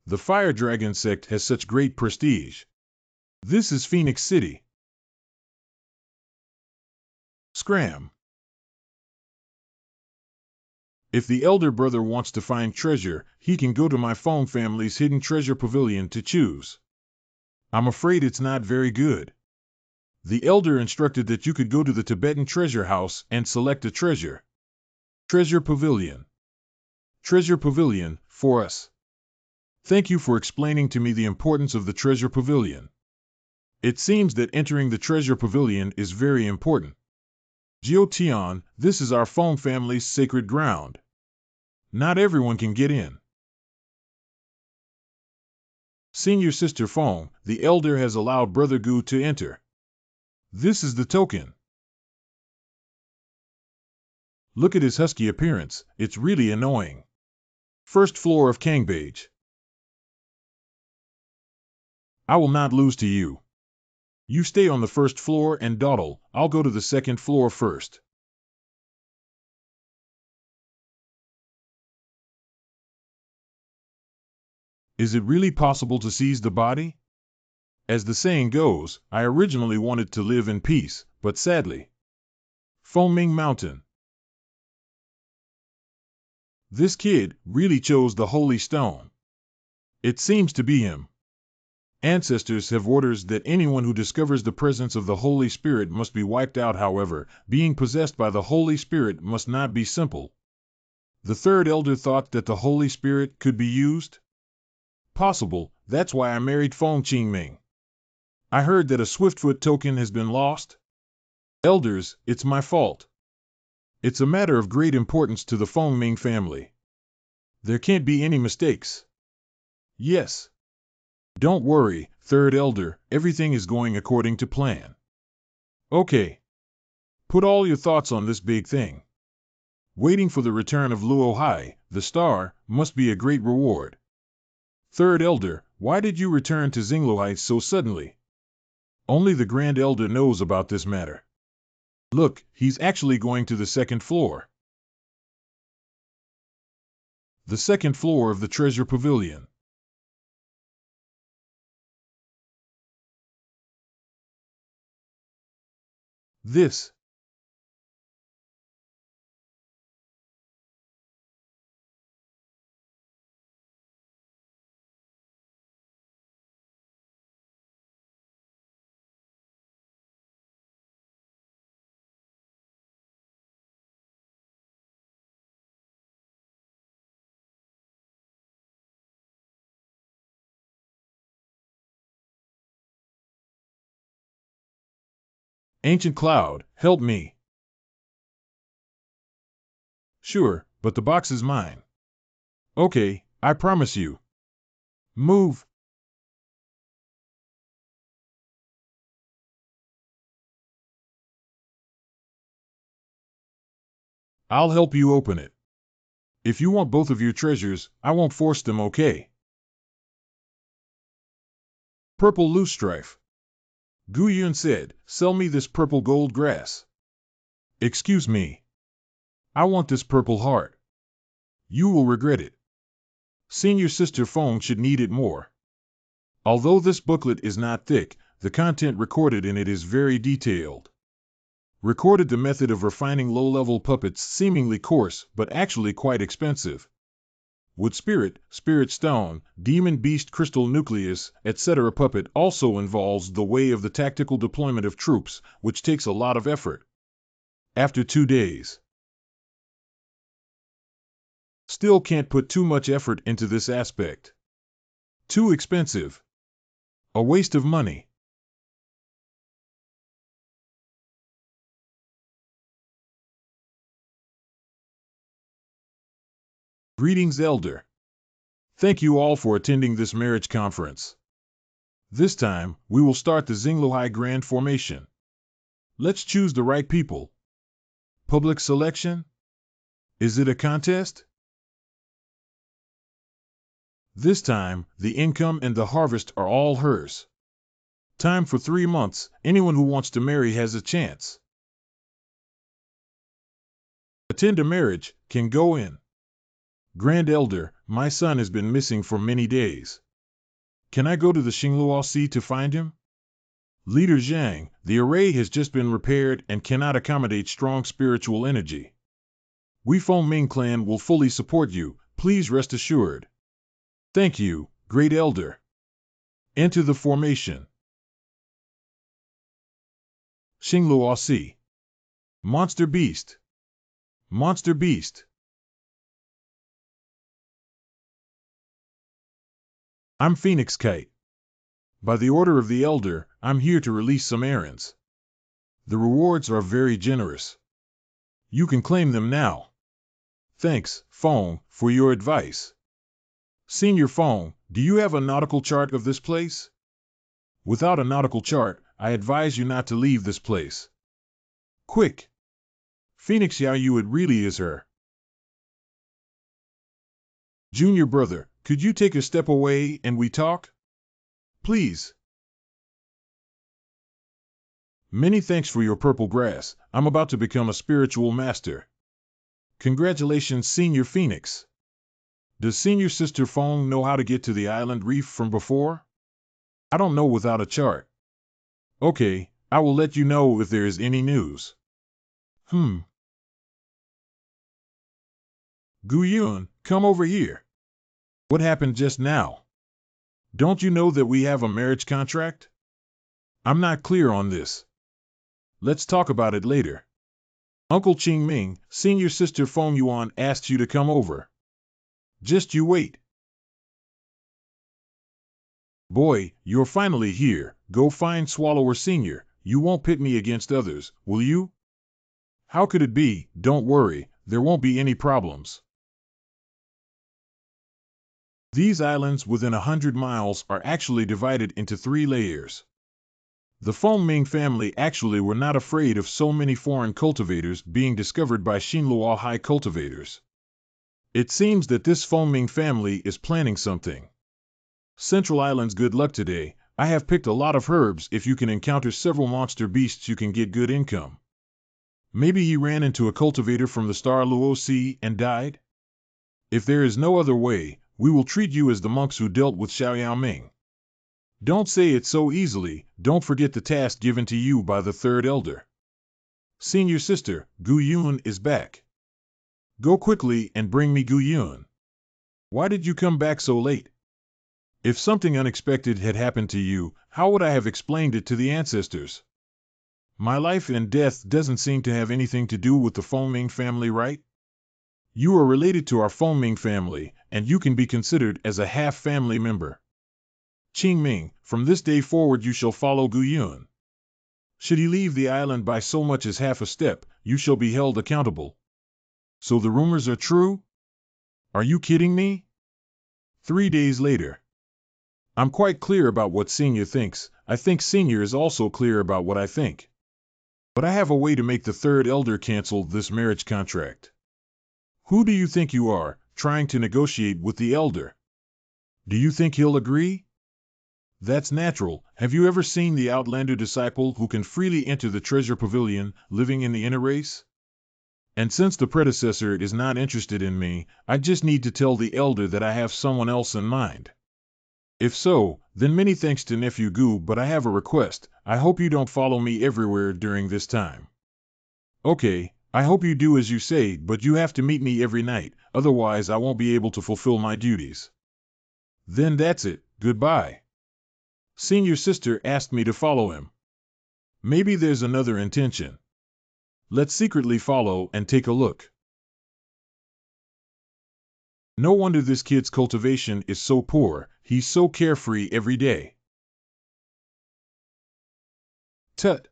The Fire Dragon sect has such great prestige. This is Phoenix City. Scram. If the elder brother wants to find treasure, he can go to my Feng family's hidden treasure pavilion to choose. I'm afraid it's not very good. The elder instructed that you could go to the Tibetan treasure house and select a treasure. Treasure pavilion. Treasure pavilion, for us. Thank you for explaining to me the importance of the treasure pavilion. It seems that entering the treasure pavilion is very important. Jiu Tian, this is our Feng family's sacred ground. Not everyone can get in. Senior Sister Feng, the elder has allowed Brother Gu to enter. This is the token. Look at his husky appearance, it's really annoying. First floor of Kangbage. I will not lose to you. You stay on the first floor and dawdle, I'll go to the second floor first. Is it really possible to seize the body? As the saying goes, I originally wanted to live in peace, but sadly. Fengming Mountain. This kid really chose the holy stone. It seems to be him. Ancestors have orders that anyone who discovers the presence of the Holy Spirit must be wiped out. However, being possessed by the Holy Spirit must not be simple. The third elder thought that the Holy Spirit could be used? Possible, that's why I married Feng Qingming. I heard that a Swiftfoot token has been lost. Elders, it's my fault. It's a matter of great importance to the Fengming family. There can't be any mistakes. Yes. Don't worry, third elder, everything is going according to plan. Okay. Put all your thoughts on this big thing. Waiting for the return of Luo Hai, the star, must be a great reward. Third elder, why did you return to Xingluhai so suddenly? Only the Grand Elder knows about this matter. Look, he's actually going to the second floor. The second floor of the Treasure Pavilion. This. Ancient Cloud, help me. Sure, but the box is mine. Okay, I promise you. Move. I'll help you open it. If you want both of your treasures, I won't force them, okay? Purple loosestrife. Gu Yun said, sell me this purple gold grass. Excuse me. I want this purple heart. You will regret it. Senior Sister Feng should need it more. Although this booklet is not thick, the content recorded in it is very detailed. Recorded the method of refining low-level puppets, seemingly coarse, but actually quite expensive. Wood Spirit, Spirit Stone, Demon Beast Crystal Nucleus, etc. puppet also involves the way of the tactical deployment of troops, which takes a lot of effort. After 2 days. Still can't put too much effort into this aspect. Too expensive. A waste of money. Greetings, Elder. Thank you all for attending this marriage conference. This time, we will start the Xingluhai Grand Formation. Let's choose the right people. Public selection? Is it a contest? This time, the income and the harvest are all hers. Time for 3 months, anyone who wants to marry has a chance. Attend a marriage, can go in. Grand Elder, my son has been missing for many days. Can I go to the Xingluo Sea to find him? Leader Zhang, the array has just been repaired and cannot accommodate strong spiritual energy. We Feng Ming clan will fully support you, please rest assured. Thank you, Great Elder. Enter the formation. Xingluo Sea. Monster Beast. Monster Beast. I'm Phoenix Kite. By the order of the Elder, I'm here to release some errands. The rewards are very generous. You can claim them now. Thanks, Feng, for your advice. Senior Feng, do you have a nautical chart of this place? Without a nautical chart, I advise you not to leave this place. Quick! Phoenix Yao Yu, it really is her. Junior brother, could you take a step away and we talk? Please. Many thanks for your purple grass. I'm about to become a spiritual master. Congratulations, Senior Phoenix. Does Senior Sister Feng know how to get to the island reef from before? I don't know without a chart. Okay, I will let you know if there is any news. Gu Yun, come over here. What happened just now? Don't you know that we have a marriage contract? I'm not clear on this. Let's talk about it later. Uncle Qing Ming, Senior Sister Feng Yuan asked you to come over. Just you wait. Boy, you're finally here. Go find Swallower Senior. You won't pit me against others, will you? How could it be? Don't worry, there won't be any problems. These islands within 100 miles are actually divided into 3 layers. The Fengming family actually were not afraid of so many foreign cultivators being discovered by Xinluo high cultivators. It seems that this Fengming family is planning something. Central Islands, good luck today. I have picked a lot of herbs. If you can encounter several monster beasts, you can get good income. Maybe he ran into a cultivator from the Star Luo Sea and died? If there is no other way, we will treat you as the monks who dealt with Xiaoyaming. Don't say it so easily. Don't forget the task given to you by the third elder. Senior sister, Gu Yun is back. Go quickly and bring me Gu Yun. Why did you come back so late? If something unexpected had happened to you, how would I have explained it to the ancestors? My life and death doesn't seem to have anything to do with the Fengming family, right? You are related to our Fengming family, and you can be considered as a half-family member. Qing, from this day forward you shall follow Gu Yun. Should he leave the island by so much as half a step, you shall be held accountable. So the rumors are true? Are you kidding me? 3 days later. I'm quite clear about what Senior thinks. I think Senior is also clear about what I think. But I have a way to make the third elder cancel this marriage contract. Who do you think you are, trying to negotiate with the elder? Do you think he'll agree? That's natural. Have you ever seen the Outlander disciple who can freely enter the treasure pavilion, living in the inner race? And since the predecessor is not interested in me, I just need to tell the elder that I have someone else in mind. If so, then many thanks to Nephew Gu, but I have a request. I hope you don't follow me everywhere during this time. Okay, I hope you do as you say, but you have to meet me every night, otherwise I won't be able to fulfill my duties. Then that's it, goodbye. Senior sister asked me to follow him. Maybe there's another intention. Let's secretly follow and take a look. No wonder this kid's cultivation is so poor. He's so carefree every day. Tut.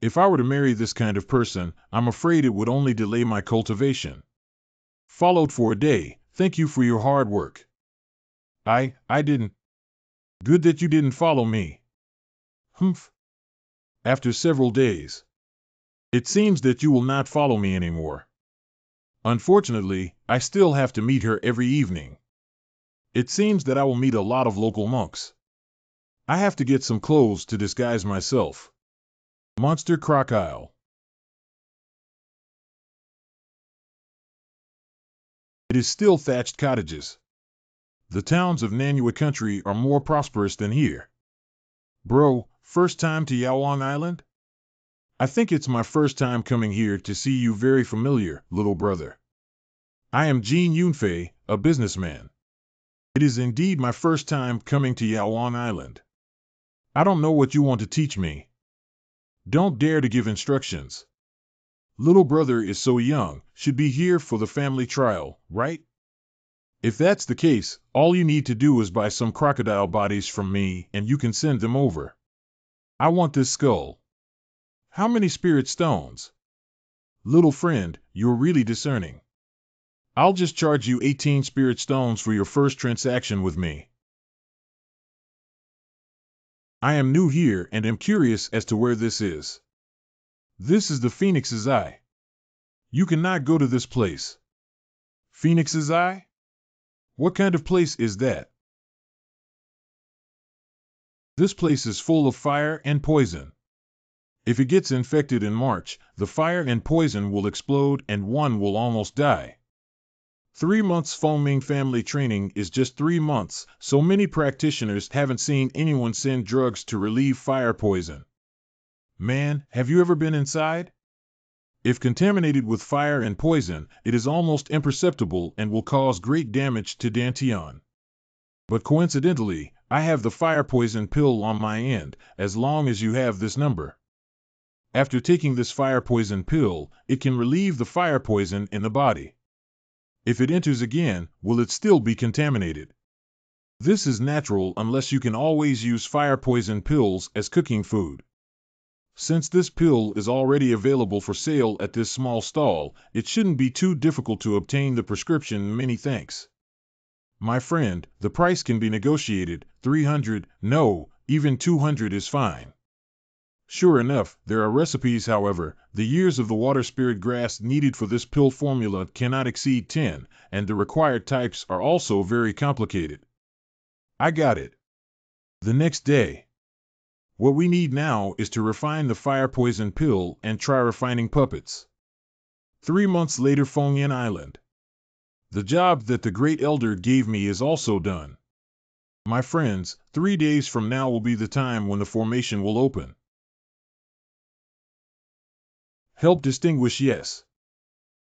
If I were to marry this kind of person, I'm afraid it would only delay my cultivation. Followed for a day. Thank you for your hard work. I didn't. Good that you didn't follow me. Humph. After several days. It seems that you will not follow me anymore. Unfortunately, I still have to meet her every evening. It seems that I will meet a lot of local monks. I have to get some clothes to disguise myself. Monster crocodile. It is still thatched cottages. The towns of Nanyue country are more prosperous than here. Bro, first time to Yaoang Island? I think it's my first time coming here to see you. Very familiar, little brother. I am Jin Yunfei, a businessman. It is indeed my first time coming to Yaoang Island. I don't know what you want to teach me. Don't dare to give instructions. Little brother is so young, should be here for the family trial, right? If that's the case, all you need to do is buy some crocodile bodies from me and you can send them over. I want this skull. How many spirit stones? Little friend, you're really discerning. I'll just charge you 18 spirit stones for your first transaction with me. I am new here and am curious as to where this is. This is the Phoenix's Eye. You cannot go to this place. Phoenix's Eye? What kind of place is that? This place is full of fire and poison. If it gets infected in March, the fire and poison will explode and one will almost die. 3 months Fengming family training is just 3 months, so many practitioners haven't seen anyone send drugs to relieve fire poison. Man, have you ever been inside? If contaminated with fire and poison, it is almost imperceptible and will cause great damage to Dantian. But coincidentally, I have the fire poison pill on my end, as long as you have this number. After taking this fire poison pill, it can relieve the fire poison in the body. If it enters again, will it still be contaminated? This is natural unless you can always use fire poison pills as cooking food. Since this pill is already available for sale at this small stall, it shouldn't be too difficult to obtain the prescription. Many thanks. My friend, the price can be negotiated. 300, no, even 200 is fine. Sure enough, there are recipes. However, the years of the water spirit grass needed for this pill formula cannot exceed 10, and the required types are also very complicated. I got it. The next day. What we need now is to refine the fire poison pill and try refining puppets. 3 months later, Fengyan Island. The job that the Great Elder gave me is also done. My friends, 3 days from now will be the time when the formation will open. Help distinguish, yes.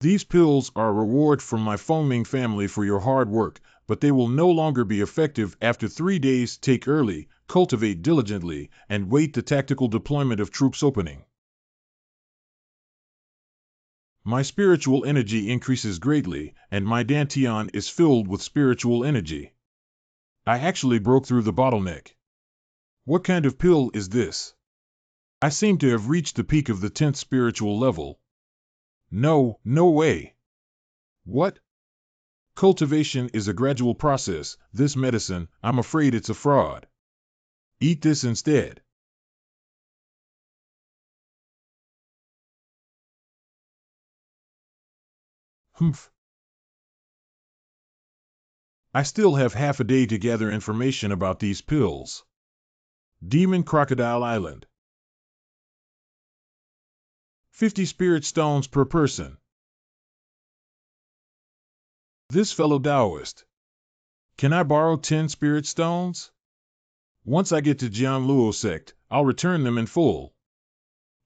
These pills are a reward from my Fengming family for your hard work, but they will no longer be effective after 3 days. Take early, cultivate diligently, and wait the tactical deployment of troops opening. My spiritual energy increases greatly, and my dantian is filled with spiritual energy. I actually broke through the bottleneck. What kind of pill is this? I seem to have reached the peak of the 10th spiritual level. No, no way. What? Cultivation is a gradual process. This medicine, I'm afraid it's a fraud. Eat this instead. Humph. I still have half a day to gather information about these pills. Demon Crocodile Island. 50 spirit stones per person. This fellow Taoist. Can I borrow 10 spirit stones? Once I get to Jianluo sect, I'll return them in full.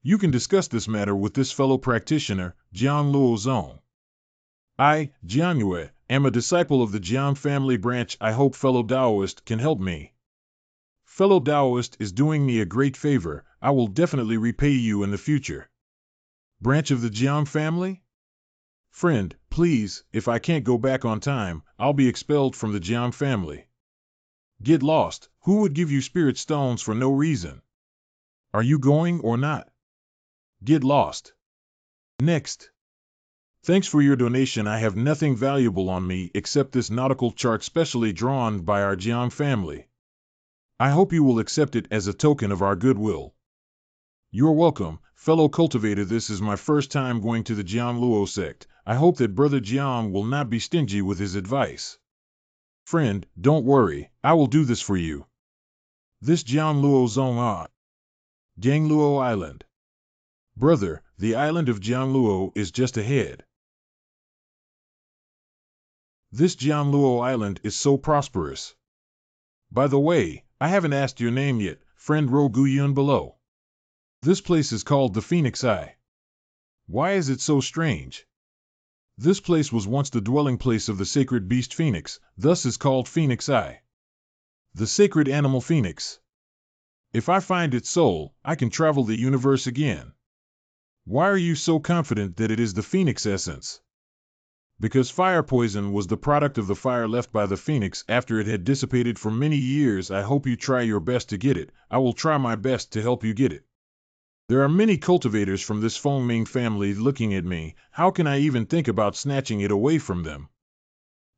You can discuss this matter with this fellow practitioner, Jianluo Zong. I, Jianyue, am a disciple of the Jian family branch. I hope fellow Taoist can help me. Fellow Taoist is doing me a great favor. I will definitely repay you in the future. Branch of the Jian family? Friend, please, if I can't go back on time, I'll be expelled from the Jian family. Get lost. Who would give you spirit stones for no reason? Are you going or not? Get lost. Next. Thanks for your donation. I have nothing valuable on me except this nautical chart specially drawn by our Jiang family. I hope you will accept it as a token of our goodwill. You're welcome, fellow cultivator. This is my first time going to the Jianluo sect. I hope that Brother Jiang will not be stingy with his advice. Friend, don't worry, I will do this for you. This Jianluo Zong Gangluo Island. Brother, the island of Jianluo is just ahead. This Jianluo Island is so prosperous. By the way, I haven't asked your name yet, friend Ro Guyun below. This place is called the Phoenix Eye. Why is it so strange? This place was once the dwelling place of the sacred beast Phoenix, thus is called Phoenix Eye. The sacred animal Phoenix. If I find its soul, I can travel the universe again. Why are you so confident that it is the Phoenix essence? Because fire poison was the product of the fire left by the Phoenix after it had dissipated for many years. I hope you try your best to get it. I will try my best to help you get it. There are many cultivators from this Fengming family looking at me. How can I even think about snatching it away from them?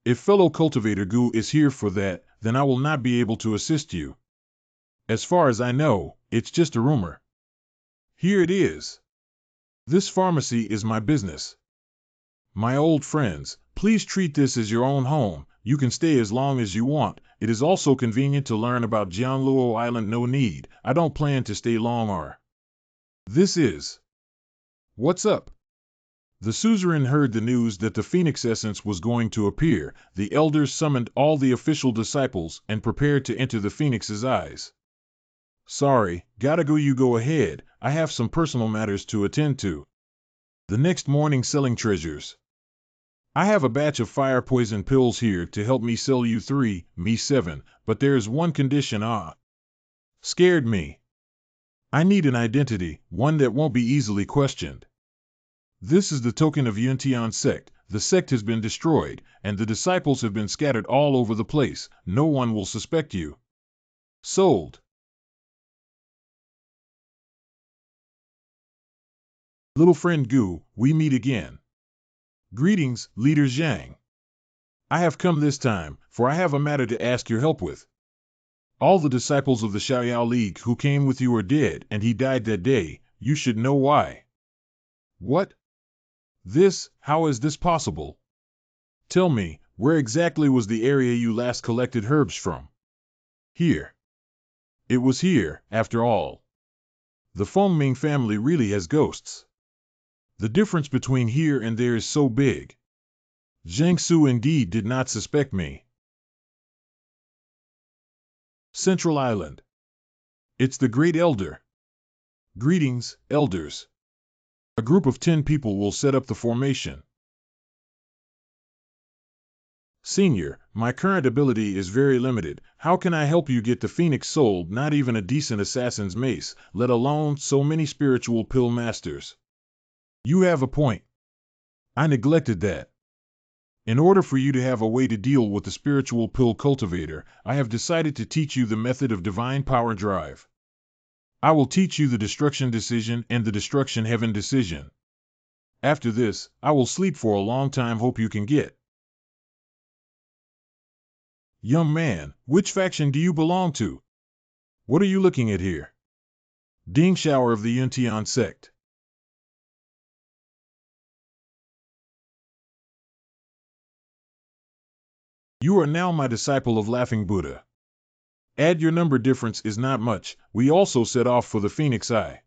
If fellow cultivator Gu is here for that, then I will not be able to assist you. As far as I know, it's just a rumor. Here it is. This pharmacy is my business. My old friends, please treat this as your own home. You can stay as long as you want. It is also convenient to learn about Jianluo Island. No need. I don't plan to stay long or. This is. What's up? The suzerain heard the news that the Phoenix essence was going to appear. The elders summoned all the official disciples and prepared to enter the Phoenix's eyes. Sorry, gotta go. You go ahead. I have some personal matters to attend to. The next morning, selling treasures. I have a batch of fire poison pills here to help me sell you 3, me 7, but there is one condition. Scared me. I need an identity, one that won't be easily questioned. This is the token of Yuntian sect. The sect has been destroyed, and the disciples have been scattered all over the place. No one will suspect you. Sold. Little friend Gu, we meet again. Greetings, Leader Zhang. I have come this time, for I have a matter to ask your help with. All the disciples of the Xiaoyao League who came with you are dead, and he died that day. You should know why. What? How is this possible? Tell me, where exactly was the area you last collected herbs from? Here. It was here, after all. The Fengming family really has ghosts. The difference between here and there is so big. Zhang Su indeed did not suspect me. Central Island. It's the Great Elder. Greetings, elders. A group of 10 people will set up the formation. Senior, my current ability is very limited. How can I help you get the Phoenix Soul? Not even a decent assassin's mace, let alone so many spiritual pill masters. You have a point. I neglected that. In order for you to have a way to deal with the spiritual pill cultivator, I have decided to teach you the method of divine power drive. I will teach you the destruction decision and the destruction heaven decision. After this, I will sleep for a long time. Hope you can get. Young man, which faction do you belong to? What are you looking at here? Ding Shower of the Yuntian sect. You are now my disciple of Laughing Buddha. Add your number difference is not much. We also set off for the Phoenix Eye.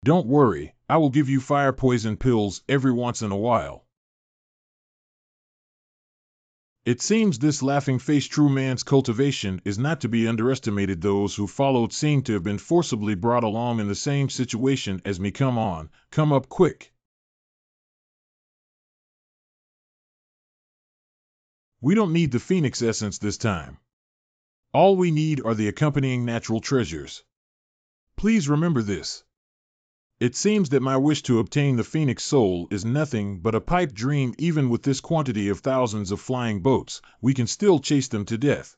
Don't worry, I will give you fire poison pills every once in a while. It seems this laughing-faced true man's cultivation is not to be underestimated. Those who followed seem to have been forcibly brought along in the same situation as me. Come on, come up quick. We don't need the Phoenix Essence this time. All we need are the accompanying natural treasures. Please remember this. It seems that my wish to obtain the Phoenix Soul is nothing but a pipe dream. Even with this quantity of thousands of flying boats, we can still chase them to death.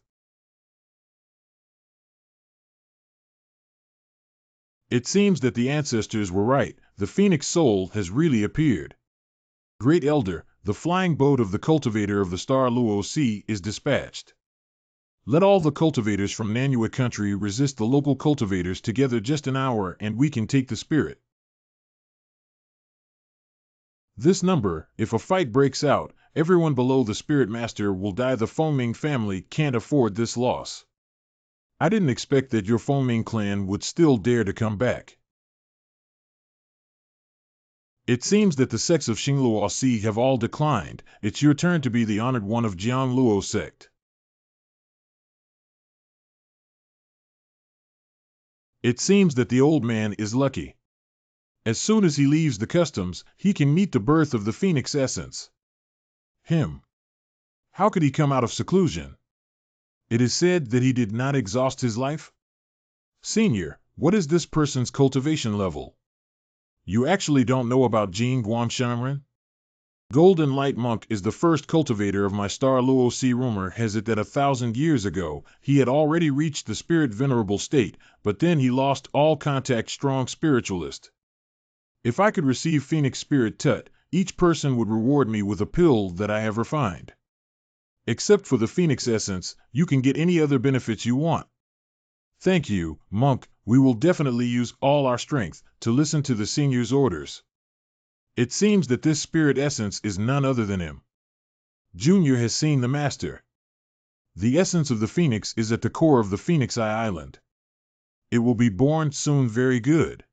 It seems that the ancestors were right. The Phoenix Soul has really appeared. Great Elder, the flying boat of the cultivator of the Star Luo Sea is dispatched. Let all the cultivators from Nanua country resist the local cultivators together just an hour and we can take the spirit. This number, if a fight breaks out, everyone below the Spirit Master will die. The Fengming family can't afford this loss. I didn't expect that your Fengming clan would still dare to come back. It seems that the sects of Xingluo Si have all declined. It's your turn to be the honored one of Jiang Luo sect. It seems that the old man is lucky. As soon as he leaves the customs, he can meet the birth of the Phoenix Essence. Him. How could he come out of seclusion? It is said that he did not exhaust his life? Senior, what is this person's cultivation level? You actually don't know about Jing Guangshanren? Golden Light Monk is the first cultivator of my Star Luo Si. Rumor has it that 1,000 years ago, he had already reached the spirit venerable state, but then he lost all contact. Strong spiritualist. If I could receive Phoenix Spirit Tut, each person would reward me with a pill that I have refined. Except for the Phoenix Essence, you can get any other benefits you want. Thank you, Monk. We will definitely use all our strength to listen to the senior's orders. It seems that this Spirit Essence is none other than him. Junior has seen the Master. The essence of the Phoenix is at the core of the Phoenix Eye Island. It will be born soon. Very good.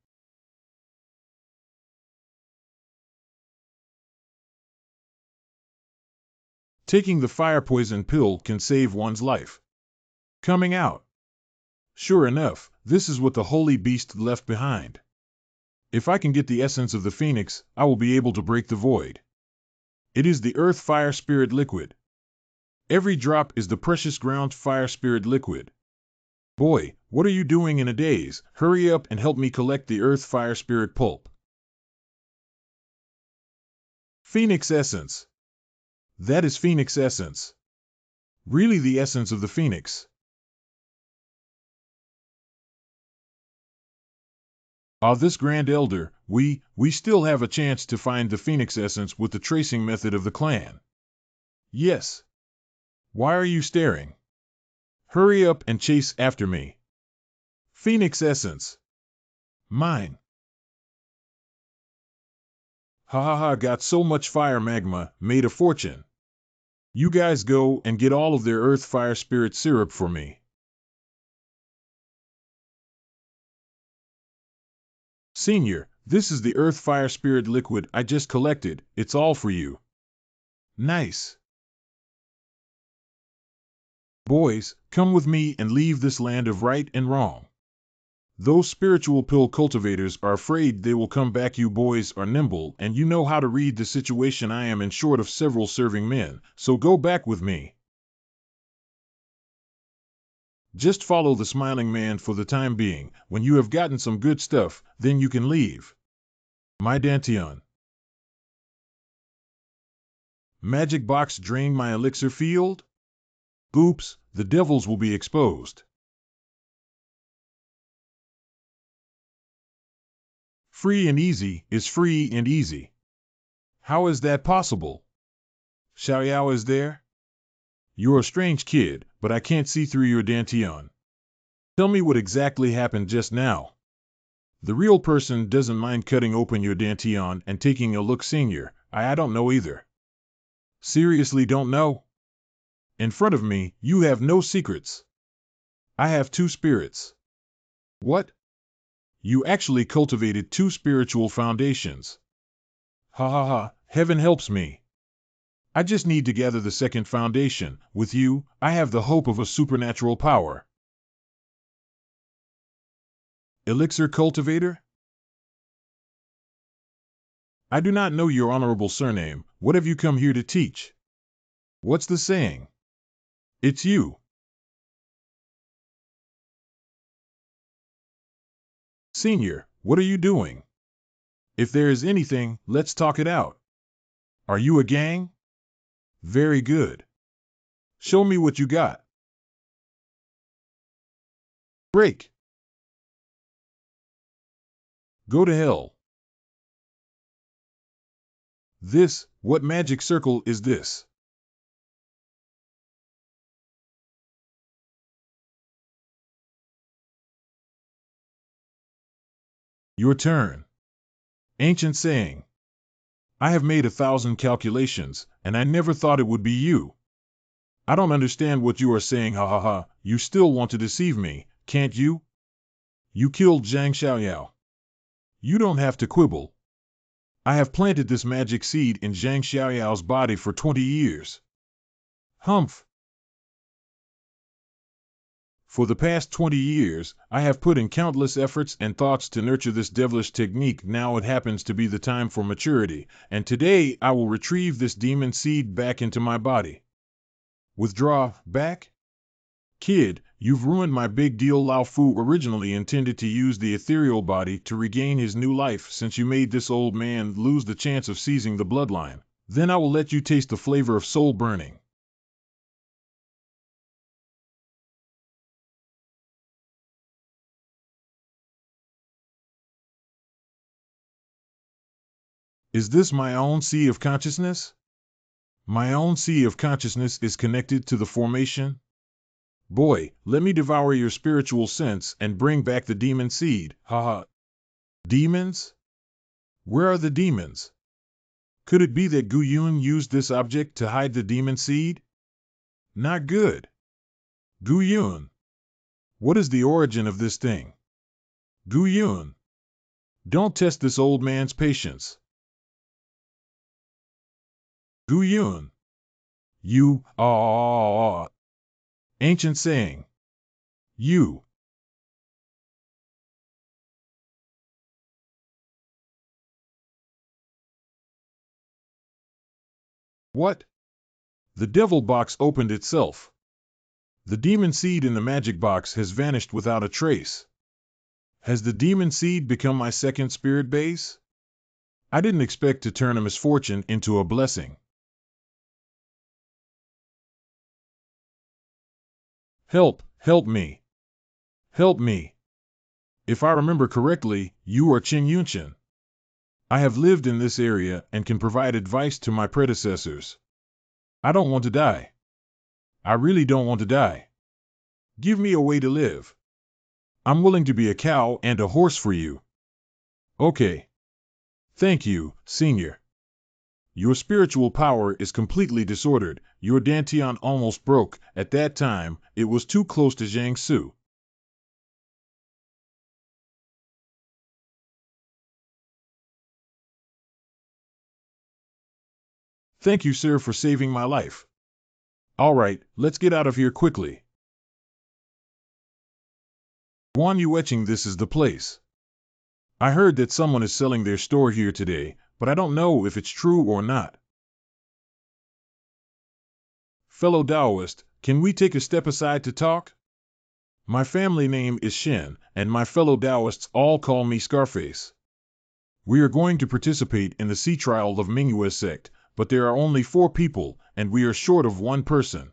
Taking the fire poison pill can save one's life. Coming out. Sure enough, this is what the holy beast left behind. If I can get the essence of the Phoenix, I will be able to break the void. It is the Earth Fire Spirit Liquid. Every drop is the precious ground Fire Spirit Liquid. Boy, what are you doing in a daze? Hurry up and help me collect the Earth Fire Spirit Pulp. Phoenix Essence. That is Phoenix Essence. Really the essence of the Phoenix. Ah, this Grand Elder, we still have a chance to find the Phoenix Essence with the tracing method of the clan. Yes. Why are you staring? Hurry up and chase after me. Phoenix Essence. Mine. Ha ha ha, got so much fire magma, made a fortune. You guys go and get all of their earth fire spirit syrup for me. Senior, this is the earth fire spirit liquid I just collected, it's all for you. Nice. Boys, come with me and leave this land of right and wrong. Those spiritual pill cultivators are afraid they will come back. You boys are nimble and you know how to read the situation. I am in short of several serving men, so go back with me. Just follow the smiling man for the time being. When you have gotten some good stuff, then you can leave. My Dantian. Magic box drained my elixir field? Oops, the devils will be exposed. Free and easy is free and easy. How is that possible? Xiaoyao is there? You're a strange kid, but I can't see through your Dantian. Tell me what exactly happened just now. The real person doesn't mind cutting open your Dantian and taking a look. Senior, I don't know either. Seriously don't know? In front of me, you have no secrets. I have 2 spirits. What? You actually cultivated 2 spiritual foundations. Ha ha ha, heaven helps me. I just need to gather the 2nd foundation. With you, I have the hope of a supernatural power. Elixir cultivator? I do not know your honorable surname. What have you come here to teach? What's the saying? It's you. Senior, what are you doing? If there is anything, let's talk it out. Are you a gang? Very good. Show me what you got. Break. Go to hell. What magic circle is this? Your turn. Ancient saying. I have made 1,000 calculations, and I never thought it would be you. I don't understand what you are saying. Ha ha ha, you still want to deceive me, can't you? You killed Zhang Xiaoyao. You don't have to quibble. I have planted this magic seed in Zhang Xiaoyao's body for 20 years. Humph. For the past 20 years, I have put in countless efforts and thoughts to nurture this devilish technique. Now it happens to be the time for maturity, and today I will retrieve this demon seed back into my body. Withdraw, back? Kid, you've ruined my big deal. Lao Fu originally intended to use the ethereal body to regain his new life. Since you made this old man lose the chance of seizing the bloodline, then I will let you taste the flavor of soul burning. Is this my own sea of consciousness? My own sea of consciousness is connected to the formation? Boy, let me devour your spiritual sense and bring back the demon seed. Ha ha. Demons? Where are the demons? Could it be that Gu Yun used this object to hide the demon seed? Not good. Gu Yun. What is the origin of this thing? Gu Yun. Don't test this old man's patience. Gu Yun. You, Ancient saying. You. What? The devil box opened itself. The demon seed in the magic box has vanished without a trace. Has the demon seed become my 2nd spirit base? I didn't expect to turn a misfortune into a blessing. Help, help me. Help me. If I remember correctly, you are Qing Yunshan. I have lived in this area and can provide advice to my predecessors. I don't want to die. I really don't want to die. Give me a way to live. I'm willing to be a cow and a horse for you. Okay. Thank you, Senior. Your spiritual power is completely disordered. Your dantian almost broke. At that time, it was too close to Jiangsu. Thank you, sir, for saving my life. All right, let's get out of here quickly. Guan Yu etching, this is the place. I heard that someone is selling their store here today, but I don't know if it's true or not. Fellow Taoist, can we take a step aside to talk? My family name is Shan, and my fellow Taoists all call me Scarface. We are going to participate in the sea trial of Mingyue sect, but there are only 4 people, and we are short of 1 person.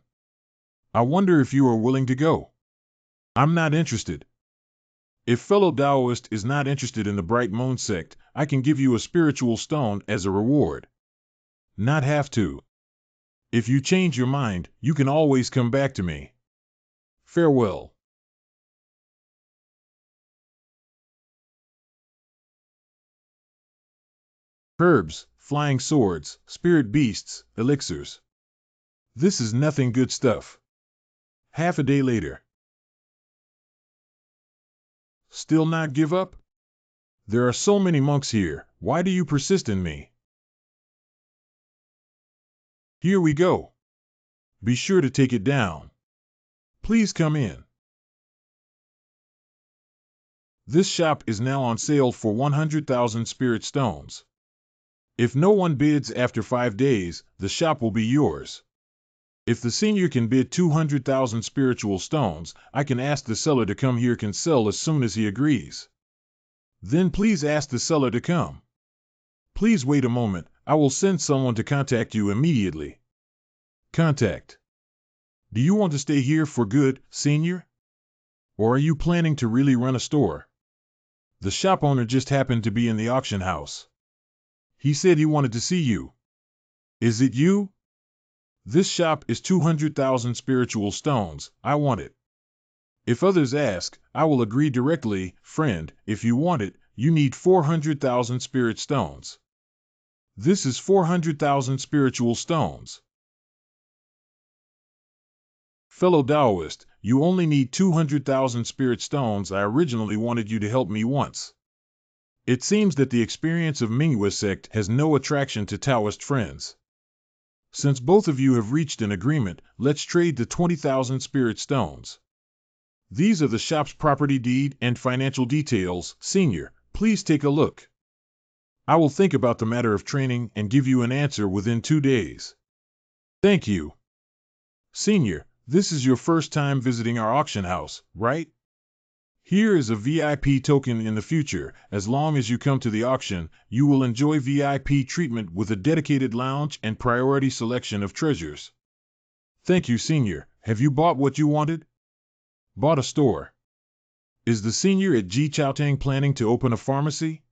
I wonder if you are willing to go. I'm not interested. If fellow Taoist is not interested in the Bright Moon sect, I can give you a spiritual stone as a reward. Not have to. If you change your mind, you can always come back to me. Farewell. Herbs, flying swords, spirit beasts, elixirs. This is nothing good stuff. Half a day later. Still not give up? There are so many monks here, why do you persist in me? Here we go. Be sure to take it down. Please come in. This shop is now on sale for 100,000 spirit stones. If no one bids after 5 days, the shop will be yours. If the senior can bid 200,000 spiritual stones, I can ask the seller to come here can sell as soon as he agrees. Then please ask the seller to come. Please wait a moment, I will send someone to contact you immediately. Contact. Do you want to stay here for good, senior? Or are you planning to really run a store? The shop owner just happened to be in the auction house. He said he wanted to see you. Is it you? This shop is 200,000 spiritual stones, I want it. If others ask, I will agree directly, friend, if you want it, you need 400,000 spirit stones. This is 400,000 spiritual stones. Fellow Taoist, you only need 200,000 spirit stones. I originally wanted you to help me once. It seems that the experience of Mingyue sect has no attraction to Taoist friends. Since both of you have reached an agreement, let's trade the 20,000 spirit stones. These are the shop's property deed and financial details. Senior, please take a look. I will think about the matter of training and give you an answer within 2 days. Thank you. Senior, this is your first time visiting our auction house, right? Here is a VIP token in the future. As long as you come to the auction, you will enjoy VIP treatment with a dedicated lounge and priority selection of treasures. Thank you, Senior. Have you bought what you wanted? Bought a store. Is the Senior at Ji Chaotang planning to open a pharmacy?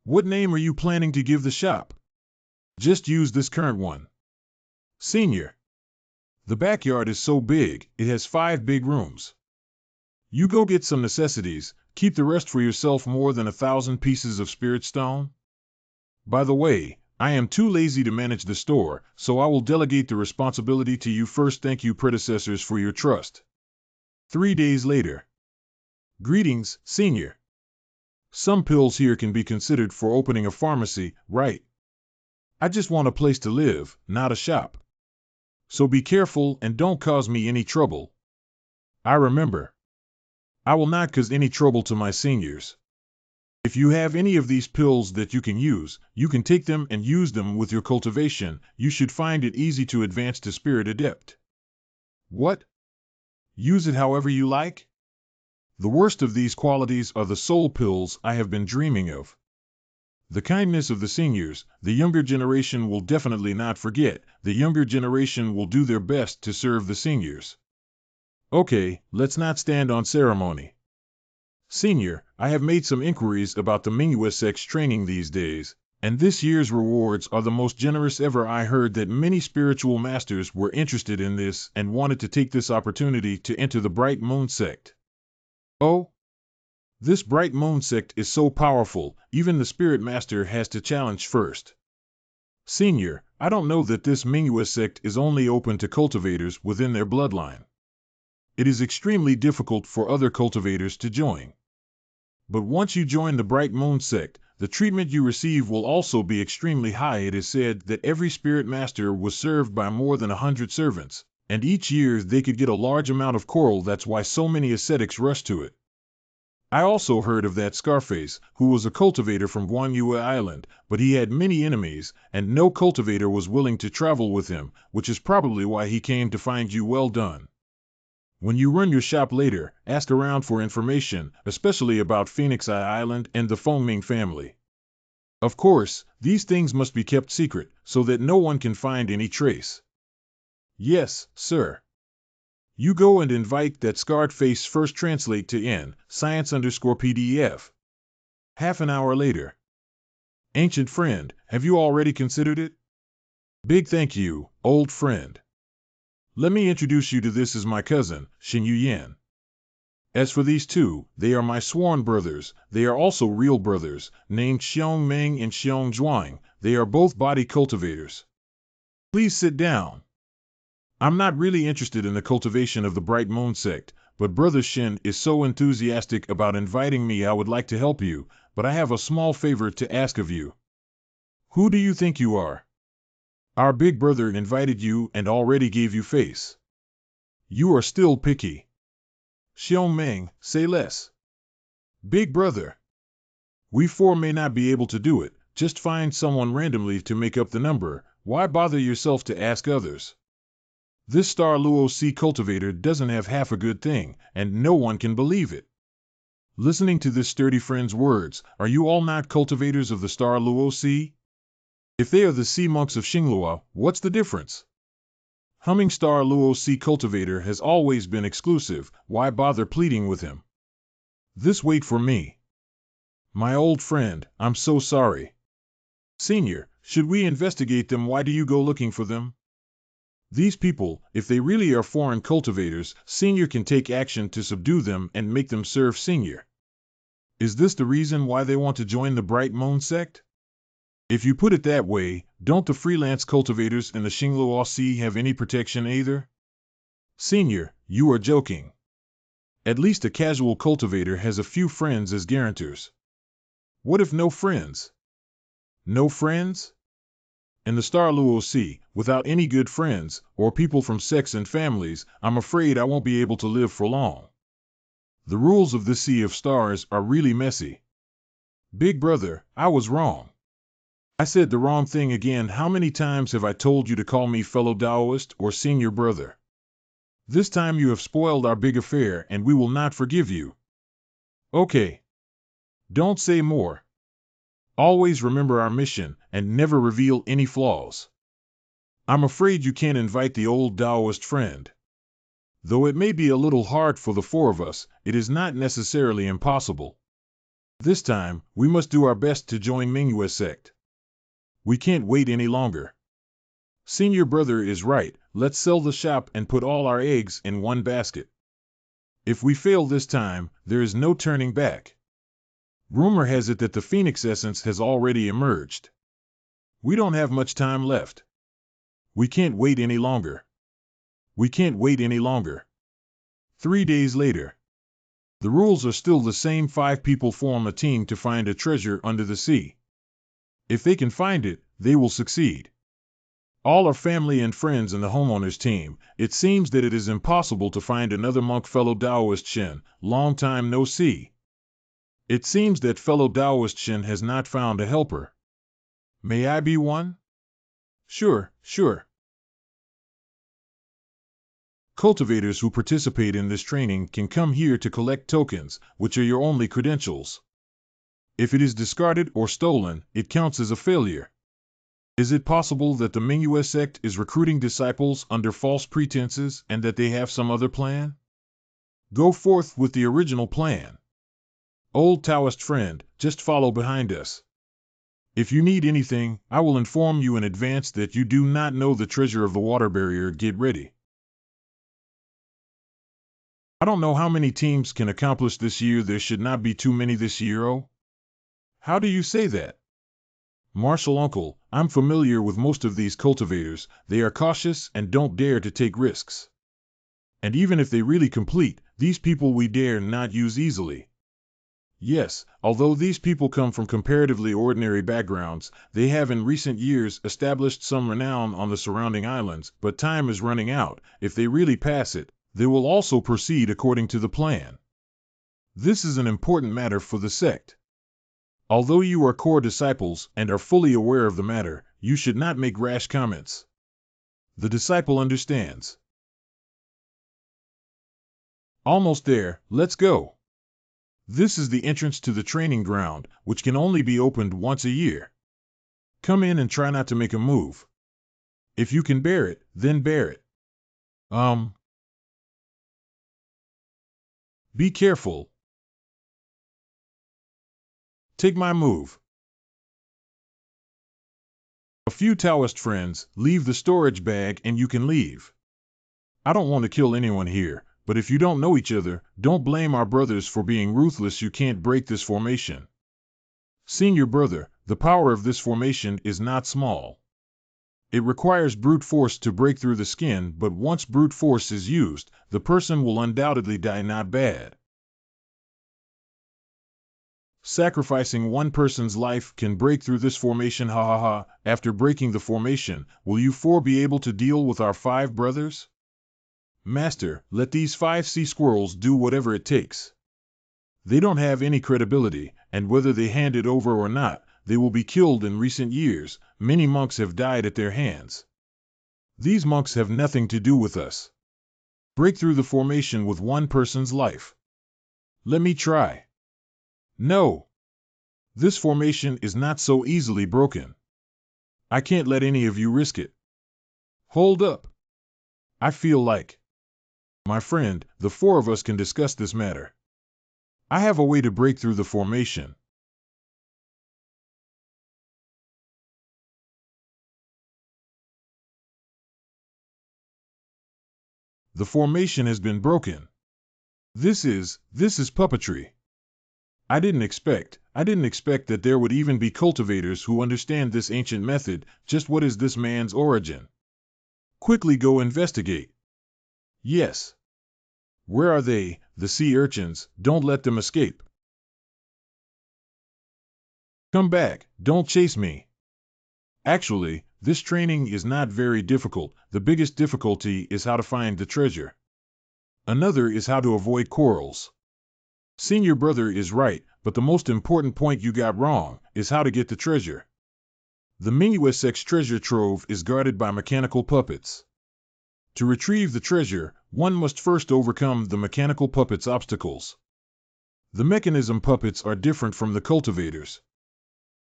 What name are you planning to give the shop? Just use this current one. Senior. The backyard is so big, it has 5 big rooms. You go get some necessities, keep the rest for yourself. More than 1,000 pieces of spirit stone? By the way, I am too lazy to manage the store, so I will delegate the responsibility to you first. Thank you, predecessors, for your trust. 3 days later. Greetings, Senior. Some pills here can be considered for opening a pharmacy, right? I just want a place to live, not a shop. So be careful and don't cause me any trouble. I remember. I will not cause any trouble to my seniors. If you have any of these pills that you can use, you can take them and use them with your cultivation. You should find it easy to advance to Spirit Adept. What? Use it however you like? The worst of these qualities are the soul pills I have been dreaming of. The kindness of the seniors, the younger generation will definitely not forget. The younger generation will do their best to serve the seniors. Okay, let's not stand on ceremony. Senior, I have made some inquiries about the Mingyu sect's training these days, and this year's rewards are the most generous ever. I heard that many spiritual masters were interested in this and wanted to take this opportunity to enter the Bright Moon sect. Oh? This Bright Moon sect is so powerful, even the Spirit Master has to challenge first. Senior, I don't know that this Mingyu sect is only open to cultivators within their bloodline. It is extremely difficult for other cultivators to join. But once you join the Bright Moon sect, the treatment you receive will also be extremely high. It is said that every Spirit Master was served by more than 100 servants, and each year they could get a large amount of coral. That's why so many ascetics rush to it. I also heard of that Scarface, who was a cultivator from Guanyu Island, but he had many enemies, and no cultivator was willing to travel with him, which is probably why he came to find you. Well done. When you run your shop later, ask around for information, especially about Phoenix Island and the Fengming family. Of course, these things must be kept secret, so that no one can find any trace. Yes, sir. You go and invite that scarred face first. Translate to N, science_PDF. Half an hour later. Ancient friend, have you already considered it? Big thank you, old friend. Let me introduce you to this is my cousin, Shan Yuyan. As for these two, they are my sworn brothers. They are also real brothers, named Xiong Meng and Xiong Zhuang. They are both body cultivators. Please sit down. I'm not really interested in the cultivation of the Bright Moon sect, but Brother Shin is so enthusiastic about inviting me. I would like to help you, but I have a small favor to ask of you. Who do you think you are? Our big brother invited you and already gave you face. You are still picky. Xiong Meng, say less. Big brother. We four may not be able to do it. Just find someone randomly to make up the number. Why bother yourself to ask others? This Star Luo cultivator doesn't have half a good thing, and no one can believe it. Listening to this sturdy friend's words, are you all not cultivators of the Star Luo? If they are the sea monks of Xinglua, what's the difference? Humming Star Luo cultivator has always been exclusive. Why bother pleading with him? This wait for me. My old friend, I'm so sorry. Senior, should we investigate them? Why do you go looking for them? These people, if they really are foreign cultivators, Senior can take action to subdue them and make them serve Senior. Is this the reason why they want to join the Bright Moon sect? If you put it that way, don't the freelance cultivators in the Xinglua Sea have any protection either? Senior, you are joking. At least a casual cultivator has a few friends as guarantors. What if no friends? No friends? In the Star Luo Sea, without any good friends, or people from sects and families, I'm afraid I won't be able to live for long. The rules of this Sea of Stars are really messy. Big brother, I was wrong. I said the wrong thing again. How many times have I told you to call me fellow Taoist or senior brother? This time you have spoiled our big affair and we will not forgive you. Okay. Don't say more. Always remember our mission and never reveal any flaws. I'm afraid you can't invite the old Taoist friend. Though it may be a little hard for the four of us, it is not necessarily impossible. This time, we must do our best to join Mingyu sect. We can't wait any longer. Senior brother is right. Let's sell the shop and put all our eggs in one basket. If we fail this time, there is no turning back. Rumor has it that the Phoenix essence has already emerged. We don't have much time left. We can't wait any longer. We can't wait any longer. 3 days later. The rules are still the same. 5 people form a team to find a treasure under the sea. If they can find it, they will succeed. All are family and friends in the homeowners team. It seems that it is impossible to find another monk. Fellow Taoist Shen, long time no see. It seems that fellow Taoist Shen has not found a helper. May I be one? Sure, sure. Cultivators who participate in this training can come here to collect tokens, which are your only credentials. If it is discarded or stolen, it counts as a failure. Is it possible that the Mingyu sect is recruiting disciples under false pretenses and that they have some other plan? Go forth with the original plan. Old Taoist friend, just follow behind us. If you need anything, I will inform you in advance that you do not know the treasure of the water barrier. Get ready. I don't know how many teams can accomplish this year. There should not be too many this year. Oh, how do you say that? Martial uncle, I'm familiar with most of these cultivators. They are cautious and don't dare to take risks. And even if they really complete, these people we dare not use easily. Yes, although these people come from comparatively ordinary backgrounds, they have in recent years established some renown on the surrounding islands, but time is running out. If they really pass it, they will also proceed according to the plan. This is an important matter for the sect. Although you are core disciples and are fully aware of the matter, you should not make rash comments. The disciple understands. Almost there, let's go. This is the entrance to the training ground, which can only be opened once a year. Come in and try not to make a move. If you can bear it, then bear it. Be careful. Take my move. A few Taoist friends, leave the storage bag and you can leave. I don't want to kill anyone here, but if you don't know each other, don't blame our brothers for being ruthless. You can't break this formation. Senior brother, the power of this formation is not small. It requires brute force to break through the skin, but once brute force is used, the person will undoubtedly die. Not bad. Sacrificing one person's life can break through this formation. Ha ha ha. After breaking the formation, will you four be able to deal with our 5 brothers? Master, let these 5 sea squirrels do whatever it takes. They don't have any credibility, and whether they hand it over or not, they will be killed. In recent years, many monks have died at their hands. These monks have nothing to do with us. Break through the formation with one person's life. Let me try. No. This formation is not so easily broken. I can't let any of you risk it. Hold up. I feel like, my friend, the 4 of us can discuss this matter. I have a way to break through the formation. The formation has been broken. This is puppetry. I didn't expect that there would even be cultivators who understand this ancient method. Just what is this man's origin? Quickly go investigate. Yes. Where are they, the sea urchins? Don't let them escape. Come back, don't chase me. Actually, this training is not very difficult. The biggest difficulty is how to find the treasure. Another is how to avoid quarrels. Senior brother is right, but the most important point you got wrong is how to get the treasure. The Ming-Sect's treasure trove is guarded by mechanical puppets. To retrieve the treasure, one must first overcome the mechanical puppets' obstacles. The mechanism puppets are different from the cultivators.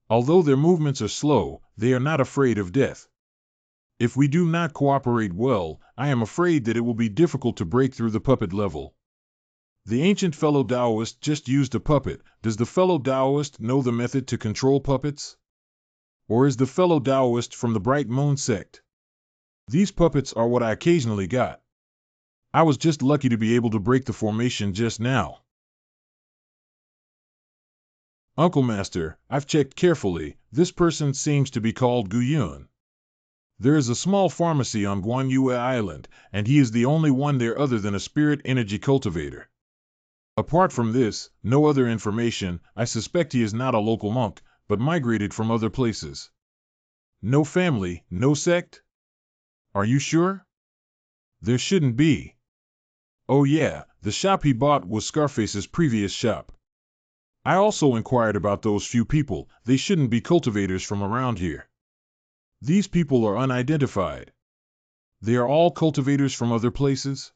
Although their movements are slow, they are not afraid of death. If we do not cooperate well, I am afraid that it will be difficult to break through the puppet level. The ancient fellow Taoist just used a puppet. Does the fellow Taoist know the method to control puppets? Or is the fellow Taoist from the Bright Moon sect? These puppets are what I occasionally got. I was just lucky to be able to break the formation just now. Uncle Master, I've checked carefully. This person seems to be called Guyun. There is a small pharmacy on Guanyue Island, and he is the only one there other than a spirit energy cultivator. Apart from this, no other information. I suspect he is not a local monk, but migrated from other places. No family, no sect? Are you sure? There shouldn't be. Oh yeah, the shop he bought was Scarface's previous shop. I also inquired about those few people. They shouldn't be cultivators from around here. These people are unidentified. They are all cultivators from other places?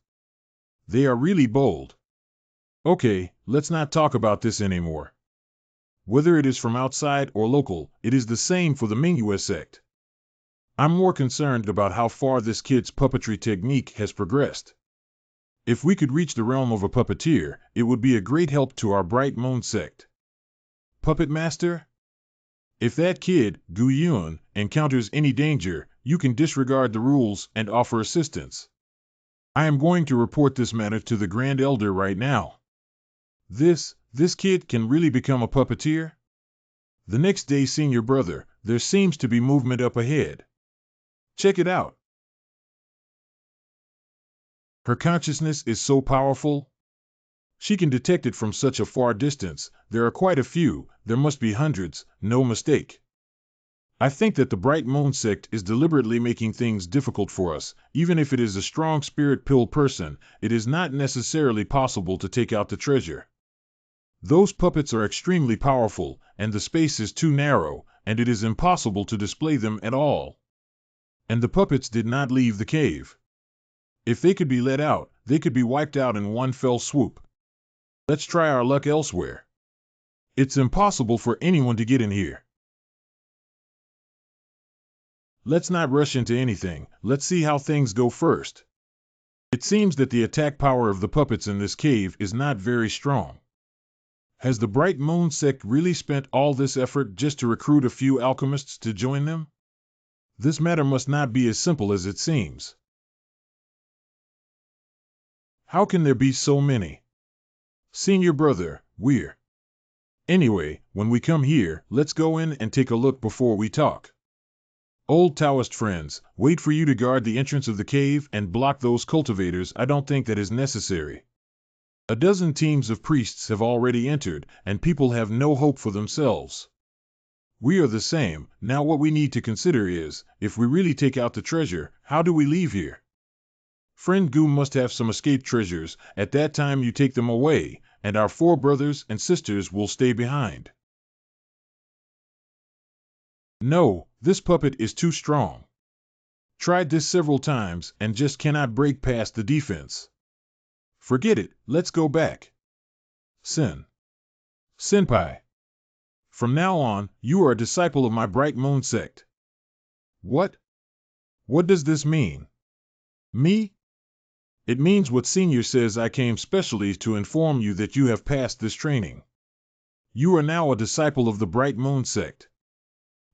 They are really bold. Okay, let's not talk about this anymore. Whether it is from outside or local, it is the same for the Ming sect. I'm more concerned about how far this kid's puppetry technique has progressed. If we could reach the realm of a puppeteer, it would be a great help to our Bright Moon sect. Puppet Master? If that kid, Gu Yun, encounters any danger, you can disregard the rules and offer assistance. I am going to report this matter to the Grand Elder right now. This kid can really become a puppeteer? The next day, Senior Brother, there seems to be movement up ahead. Check it out. Her consciousness is so powerful. She can detect it from such a far distance. There are quite a few, there must be hundreds, no mistake. I think that the Bright Moon sect is deliberately making things difficult for us. Even if it is a strong spirit pill person, it is not necessarily possible to take out the treasure. Those puppets are extremely powerful, and the space is too narrow, and it is impossible to display them at all. And the puppets did not leave the cave. If they could be let out, they could be wiped out in one fell swoop. Let's try our luck elsewhere. It's impossible for anyone to get in here. Let's not rush into anything. Let's see how things go first. It seems that the attack power of the puppets in this cave is not very strong. Has the Bright Moon sect really spent all this effort just to recruit a few alchemists to join them? This matter must not be as simple as it seems. How can there be so many? Senior Brother, we're... Anyway, when we come here, let's go in and take a look before we talk. Old Taoist friends, wait for you to guard the entrance of the cave and block those cultivators. I don't think that is necessary. A dozen teams of priests have already entered, and people have no hope for themselves. We are the same. Now what we need to consider is, if we really take out the treasure, how do we leave here? Friend Gu must have some escaped treasures. At that time you take them away, and our 4 brothers and sisters will stay behind. No, this puppet is too strong. Tried this several times and just cannot break past the defense. Forget it, let's go back. Senpai. From now on, you are a disciple of my Bright Moon sect. What? What does this mean? Me? It means what Senior says. I came specially to inform you that you have passed this training. You are now a disciple of the Bright Moon sect.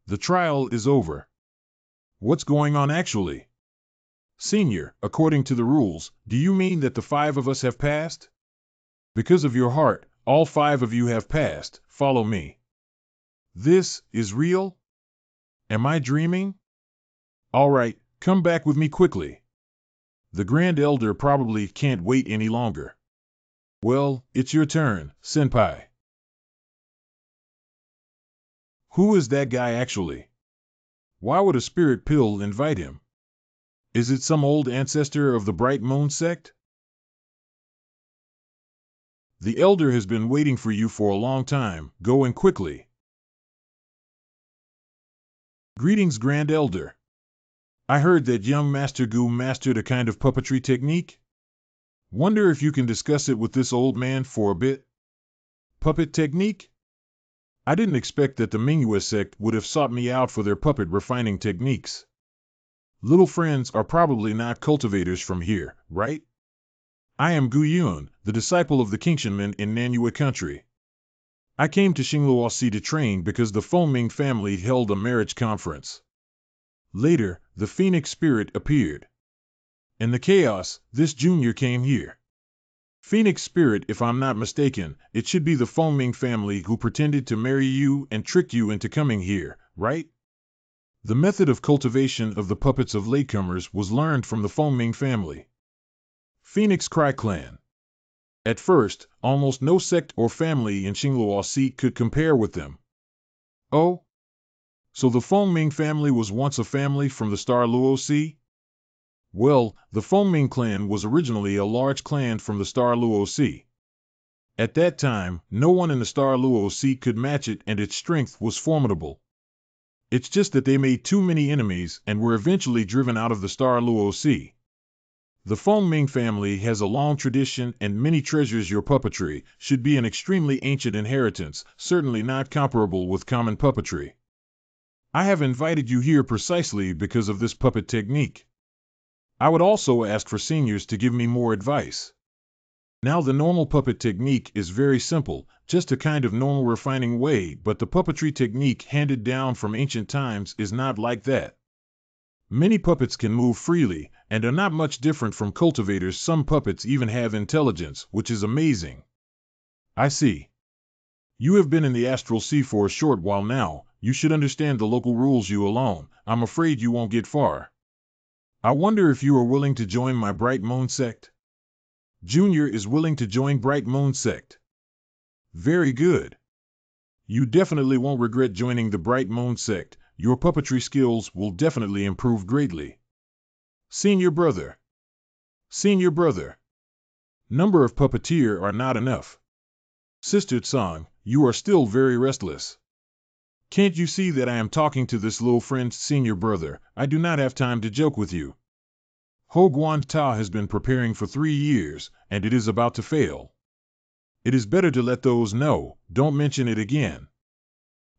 The trial is over. What's going on actually? Senior, according to the rules, do you mean that the 5 of us have passed? Because of your heart, all 5 of you have passed. Follow me. This is real? Am I dreaming? All right, come back with me quickly. The Grand Elder probably can't wait any longer. Well, it's your turn, Senpai. Who is that guy actually? Why would a spirit pill invite him? Is it some old ancestor of the Bright Moon sect? The Elder has been waiting for you for a long time. Go in quickly. Greetings, Grand Elder. I heard that young Master Gu mastered a kind of puppetry technique. Wonder if you can discuss it with this old man for a bit? Puppet technique? I didn't expect that the Mingyue sect would have sought me out for their puppet refining techniques. Little friends are probably not cultivators from here, right? I am Gu Yun, the disciple of the Qingshanmen in Nanyue country. I came to Xingluosi to train because the Fengming family held a marriage conference. Later, the Phoenix Spirit appeared. In the chaos, this junior came here. Phoenix Spirit, if I'm not mistaken, it should be the Fengming family who pretended to marry you and tricked you into coming here, right? The method of cultivation of the puppets of latecomers was learned from the Fengming family. Phoenix Cry Clan. At first, almost no sect or family in Xingluosi could compare with them. Oh? So the Fengming family was once a family from the Star Luo Sea? Well, the Fengming clan was originally a large clan from the Star Luo Sea. At that time, no one in the Star Luo Sea could match it, and its strength was formidable. It's just that they made too many enemies and were eventually driven out of the Star Luo Sea. The Fengming family has a long tradition and many treasures. Your puppetry should be an extremely ancient inheritance, certainly not comparable with common puppetry. I have invited you here precisely because of this puppet technique. I would also ask for seniors to give me more advice. Now the normal puppet technique is very simple, just a kind of normal refining way, but the puppetry technique handed down from ancient times is not like that. Many puppets can move freely, and are not much different from cultivators. Some puppets even have intelligence, which is amazing. I see. You have been in the astral sea for a short while now. You should understand the local rules you alone. I'm afraid you won't get far. I wonder if you are willing to join my Bright Moon sect? Junior is willing to join Bright Moon sect. Very good. You definitely won't regret joining the Bright Moon sect. Your puppetry skills will definitely improve greatly. Senior brother. Senior brother. Number of puppeteer are not enough. Sister Tsang, you are still very restless. Can't you see that I am talking to this little friend? Senior brother, I do not have time to joke with you. Ho Guan Ta has been preparing for 3 years, and it is about to fail. It is better to let those know. Don't mention it again.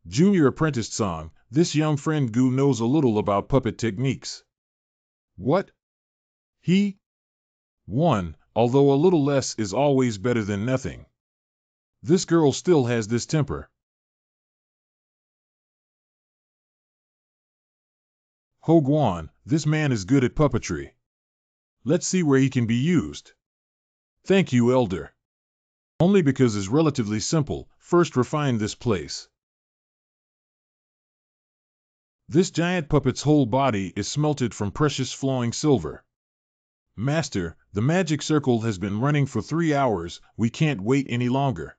Junior apprentice Tsang, this young friend Gu knows a little about puppet techniques. What? He? 1. Although a little less is always better than nothing. This girl still has this temper. Ho Guan, this man is good at puppetry. Let's see where he can be used. Thank you, Elder. Only because it's relatively simple. First refine this place. This giant puppet's whole body is smelted from precious flowing silver. Master, the magic circle has been running for 3 hours. We can't wait any longer.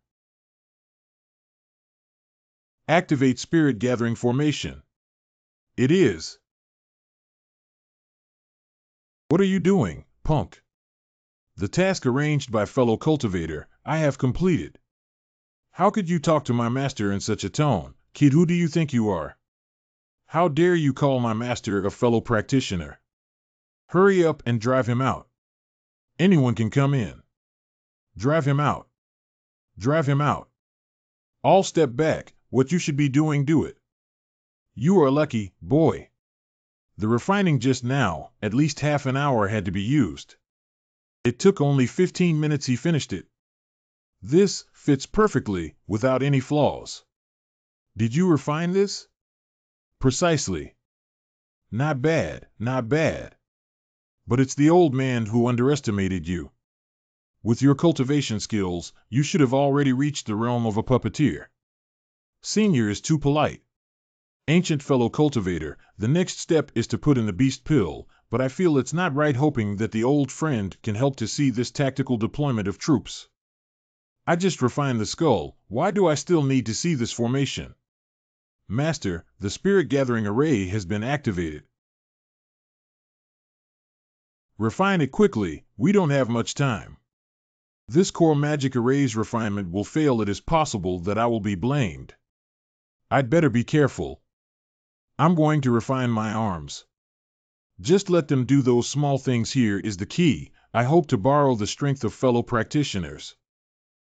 Activate spirit gathering formation. It is. What are you doing, punk? The task arranged by fellow cultivator, I have completed. How could you talk to my master in such a tone? Kid, who do you think you are? How dare you call my master a fellow practitioner? Hurry up and drive him out. Anyone can come in. Drive him out. Drive him out. All step back. What you should be doing, do it. You are lucky, boy. The refining just now, at least half an hour had to be used. It took only 15 minutes. He finished it. This fits perfectly, without any flaws. Did you refine this? Precisely. Not bad, not bad. But it's the old man who underestimated you. With your cultivation skills, you should have already reached the realm of a puppeteer. Senior is too polite. Ancient fellow cultivator, the next step is to put in the beast pill, but I feel it's not right, hoping that the old friend can help to see this tactical deployment of troops. I just refined the skull. Why do I still need to see this formation? Master, the spirit gathering array has been activated. Refine it quickly, we don't have much time. This core magic array's refinement will fail. It is possible that I will be blamed. I'd better be careful. I'm going to refine my arms. Just let them do those small things. Here is the key. I hope to borrow the strength of fellow practitioners.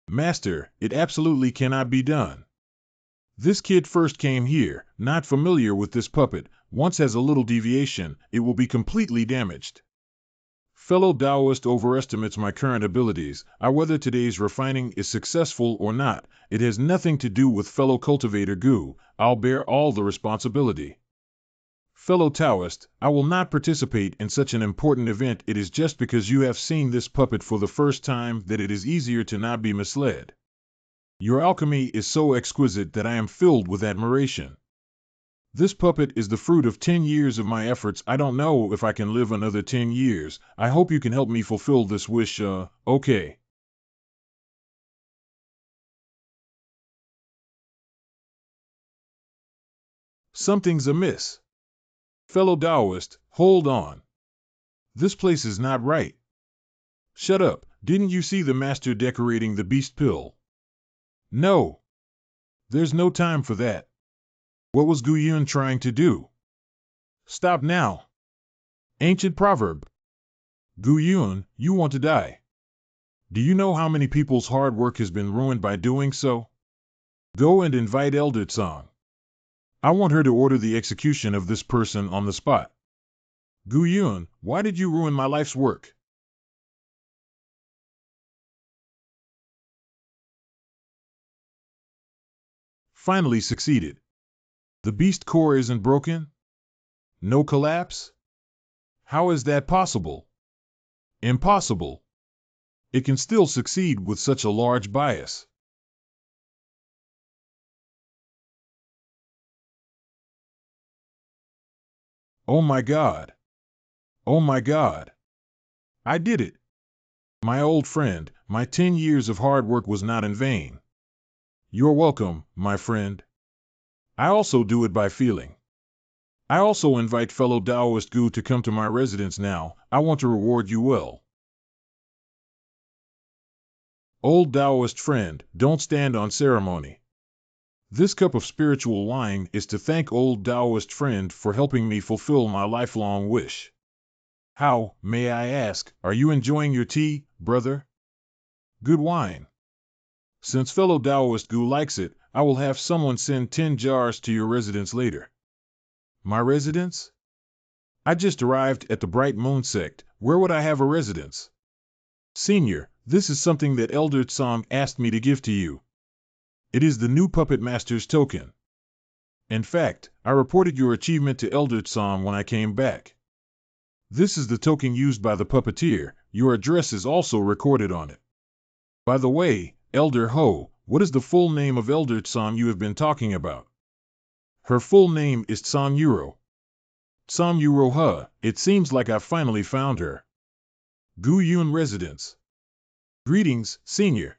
Master, it absolutely cannot be done. This kid first came here, not familiar with this puppet. Once has a little deviation, it will be completely damaged. Fellow Taoist overestimates my current abilities. Whether today's refining is successful or not, it has nothing to do with fellow cultivator Gu. I'll bear all the responsibility. Fellow Taoist, I will not participate in such an important event. It is just because you have seen this puppet for the first time that it is easier to not be misled. Your alchemy is so exquisite that I am filled with admiration. This puppet is the fruit of 10 years of my efforts. I don't know if I can live another 10 years. I hope you can help me fulfill this wish. Okay. Something's amiss. Fellow Taoist, hold on. This place is not right. Shut up. Didn't you see the master decorating the beast pill? No. There's no time for that. What was Gu Yun trying to do? Stop now. Ancient proverb. Gu Yun, you want to die. Do you know how many people's hard work has been ruined by doing so? Go and invite Elder Tsang. I want her to order the execution of this person on the spot. Gu Yun, why did you ruin my life's work? finally succeeded. The beast core isn't broken? No collapse? How is that possible? Impossible. It can still succeed with such a large bias. Oh my God. Oh my God. I did it. My old friend, my 10 years of hard work was not in vain. You're welcome, my friend. I also do it by feeling. I also invite fellow Taoist Gu to come to my residence now. I want to reward you well. Old Taoist friend, don't stand on ceremony. This cup of spiritual wine is to thank old Taoist friend for helping me fulfill my lifelong wish. How, may I ask, are you enjoying your tea, brother? Good wine. Since fellow Taoist Gu likes it, I will have someone send 10 jars to your residence later. My residence? I just arrived at the Bright Moon sect. Where would I have a residence? Senior, this is something that Elder Tsang asked me to give to you. It is the new Puppet Master's token. In fact, I reported your achievement to Elder Tsang when I came back. This is the token used by the puppeteer. Your address is also recorded on it. By the way, Elder Ho, what is the full name of Elder Tsang you have been talking about? Her full name is Tsang Yuro. Tsang Yuro Huh, it seems like I finally found her. Gu Yun Residence. Greetings, Senior.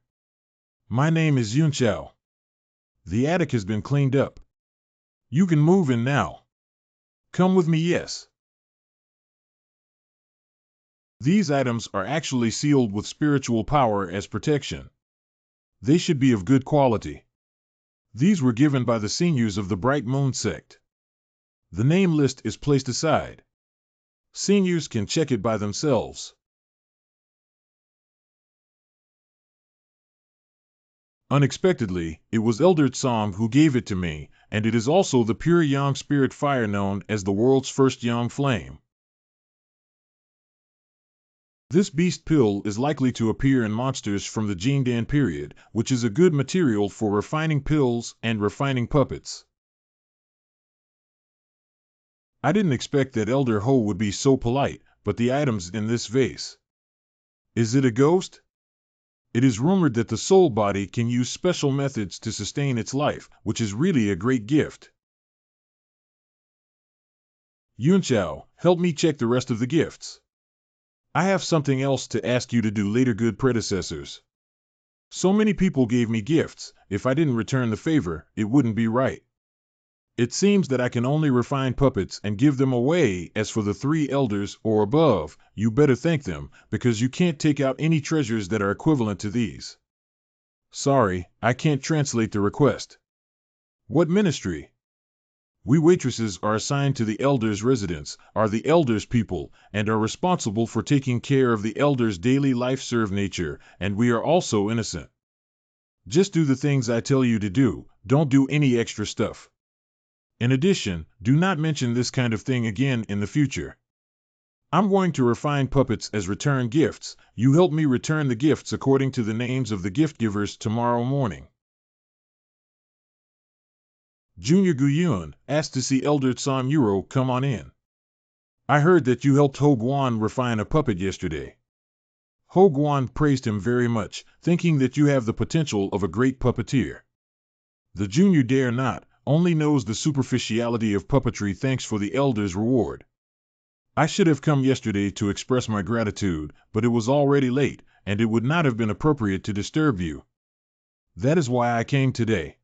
My name is Yun Chao. The attic has been cleaned up. You can move in now. Come with me, yes. These items are actually sealed with spiritual power as protection. They should be of good quality. These were given by the seniors of the Bright Moon sect. The name list is placed aside. Seniors can check it by themselves. Unexpectedly, it was Elder Tsang who gave it to me, and it is also the pure Yang spirit fire known as the world's first Yang flame. This beast pill is likely to appear in monsters from the Jingdan period, which is a good material for refining pills and refining puppets. I didn't expect that Elder Ho would be so polite, but the items in this vase. Is it a ghost? It is rumored that the soul body can use special methods to sustain its life, which is really a great gift. Yunchao, help me check the rest of the gifts. I have something else to ask you to do later, good predecessors. So many people gave me gifts, if I didn't return the favor, it wouldn't be right. It seems that I can only refine puppets and give them away. As for the 3 elders or above, you better thank them, because you can't take out any treasures that are equivalent to these. Sorry, I can't translate the request. What ministry? We waitresses are assigned to the elders' residence, are the elders' people, and are responsible for taking care of the elders' daily life, serve nature, and we are also innocent. Just do the things I tell you to do, don't do any extra stuff. In addition, do not mention this kind of thing again in the future. I'm going to refine puppets as return gifts. You help me return the gifts according to the names of the gift givers tomorrow morning. Junior Guyun asked to see Elder Tsang Yuro. Come on in. I heard that you helped Ho Guan refine a puppet yesterday. Ho Guan praised him very much, thinking that you have the potential of a great puppeteer. The junior dare not, only knows the superficiality of puppetry. Thanks for the elder's reward. I should have come yesterday to express my gratitude, but it was already late, and it would not have been appropriate to disturb you. That is why I came today.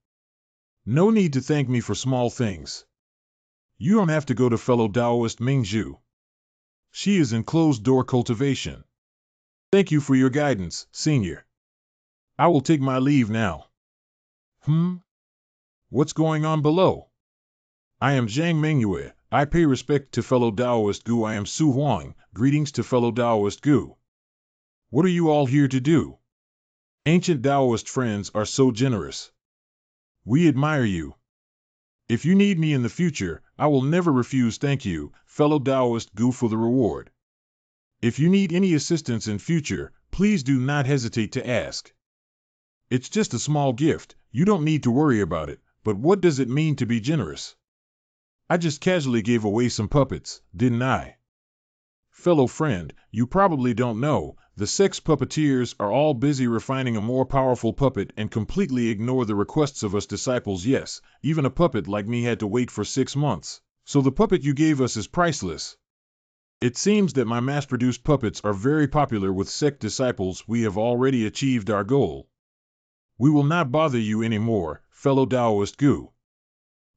No need to thank me for small things. You don't have to go to fellow Taoist Mingzhu. She is in closed-door cultivation. Thank you for your guidance, Senior. I will take my leave now. What's going on below? I am Zhang Mingyue. I pay respect to fellow Taoist Gu. I am Su Huang. Greetings to fellow Taoist Gu. What are you all here to do? Ancient Taoist friends are so generous. We admire you. If you need me in the future, I will never refuse. Thank you, fellow Taoist Gu, for the reward. If you need any assistance in future, please do not hesitate to ask. It's just a small gift, you don't need to worry about it, But what does it mean to be generous? I just casually gave away some puppets, didn't I? Fellow friend, you probably don't know, the sex puppeteers are all busy refining a more powerful puppet and completely ignore the requests of us disciples. Yes, even a puppet like me had to wait for 6 months. So the puppet you gave us is priceless. It seems that my mass-produced puppets are very popular with sect disciples. We have already achieved our goal. We will not bother you anymore, fellow Taoist Gu.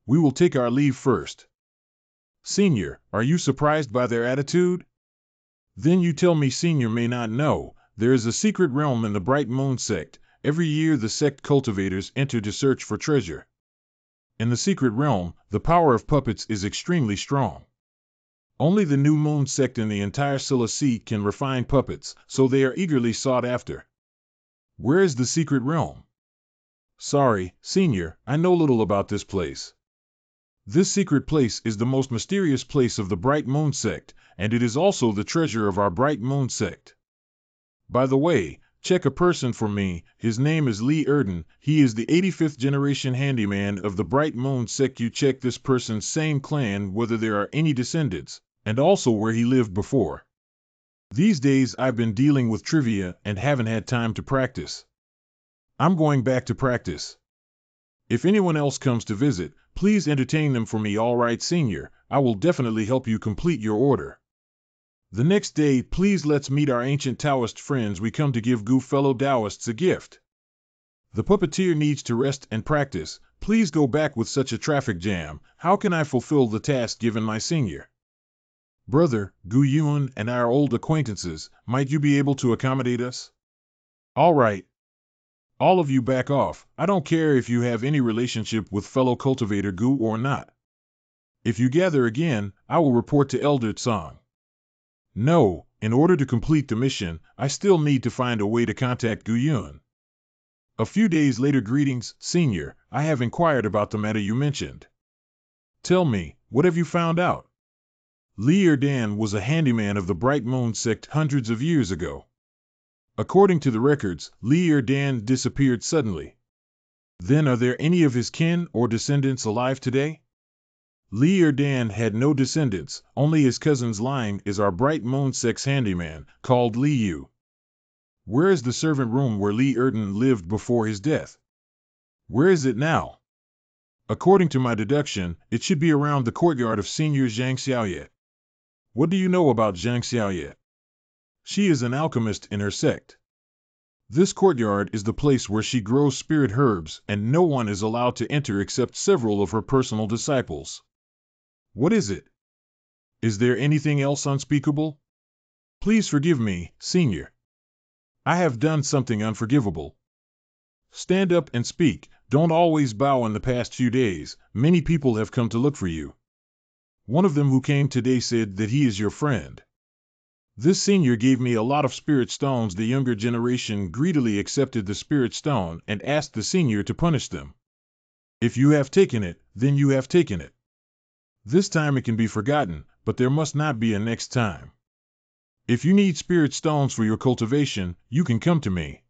We will take our leave first. Senior, are you surprised by their attitude? Then you tell me Senior may not know, there is a secret realm in the Bright Moon sect. Every year the sect cultivators enter to search for treasure. In the secret realm, the power of puppets is extremely strong. Only the New Moon sect in the entire Sea can refine puppets, so they are eagerly sought after. Where is the secret realm? Sorry, Senior, I know little about this place. This secret place is the most mysterious place of the Bright Moon sect, and it is also the treasure of our Bright Moon sect. By the way, check a person for me. His name is Li Erden. He is the 85th generation handyman of the Bright Moon sect. You check this person's same clan, whether there are any descendants, and also where he lived before. These days I've been dealing with trivia and haven't had time to practice. I'm going back to practice. If anyone else comes to visit, please entertain them for me. All right, Senior, I will definitely help you complete your order. The next day, please let's meet our ancient Taoist friends. We come to give Gu fellow Taoists a gift. The puppeteer needs to rest and practice. Please go back with such a traffic jam. How can I fulfill the task given my senior? Brother, Gu Yuan and our old acquaintances, might you be able to accommodate us? All right. All of you back off. I don't care if you have any relationship with fellow cultivator Gu or not. If you gather again, I will report to Elder Tsang. No, in order to complete the mission, I still need to find a way to contact Gu Yun. A few days later. Greetings, Senior. I have inquired about the matter you mentioned. Tell me, what have you found out? Li Erdan was a handyman of the Bright Moon sect hundreds of years ago. According to the records, Li Erdan disappeared suddenly. Then are there any of his kin or descendants alive today? Li Erdan had no descendants, only his cousin's line is our Bright Moon sect's handyman, called Li Yu. Where is the servant room where Li Erdan lived before his death? Where is it now? According to my deduction, it should be around the courtyard of Senior Zhang Xiaoye. What do you know about Zhang Xiaoye? She is an alchemist in her sect. This courtyard is the place where she grows spirit herbs, and no one is allowed to enter except several of her personal disciples. What is it? Is there anything else unspeakable? Please forgive me, Senior. I have done something unforgivable. Stand up and speak. Don't always bow. In the past few days, many people have come to look for you. One of them who came today said that he is your friend. This senior gave me a lot of spirit stones. The younger generation greedily accepted the spirit stone and asked the senior to punish them. If you have taken it, then you have taken it. This time it can be forgotten, but there must not be a next time. If you need spirit stones for your cultivation, you can come to me.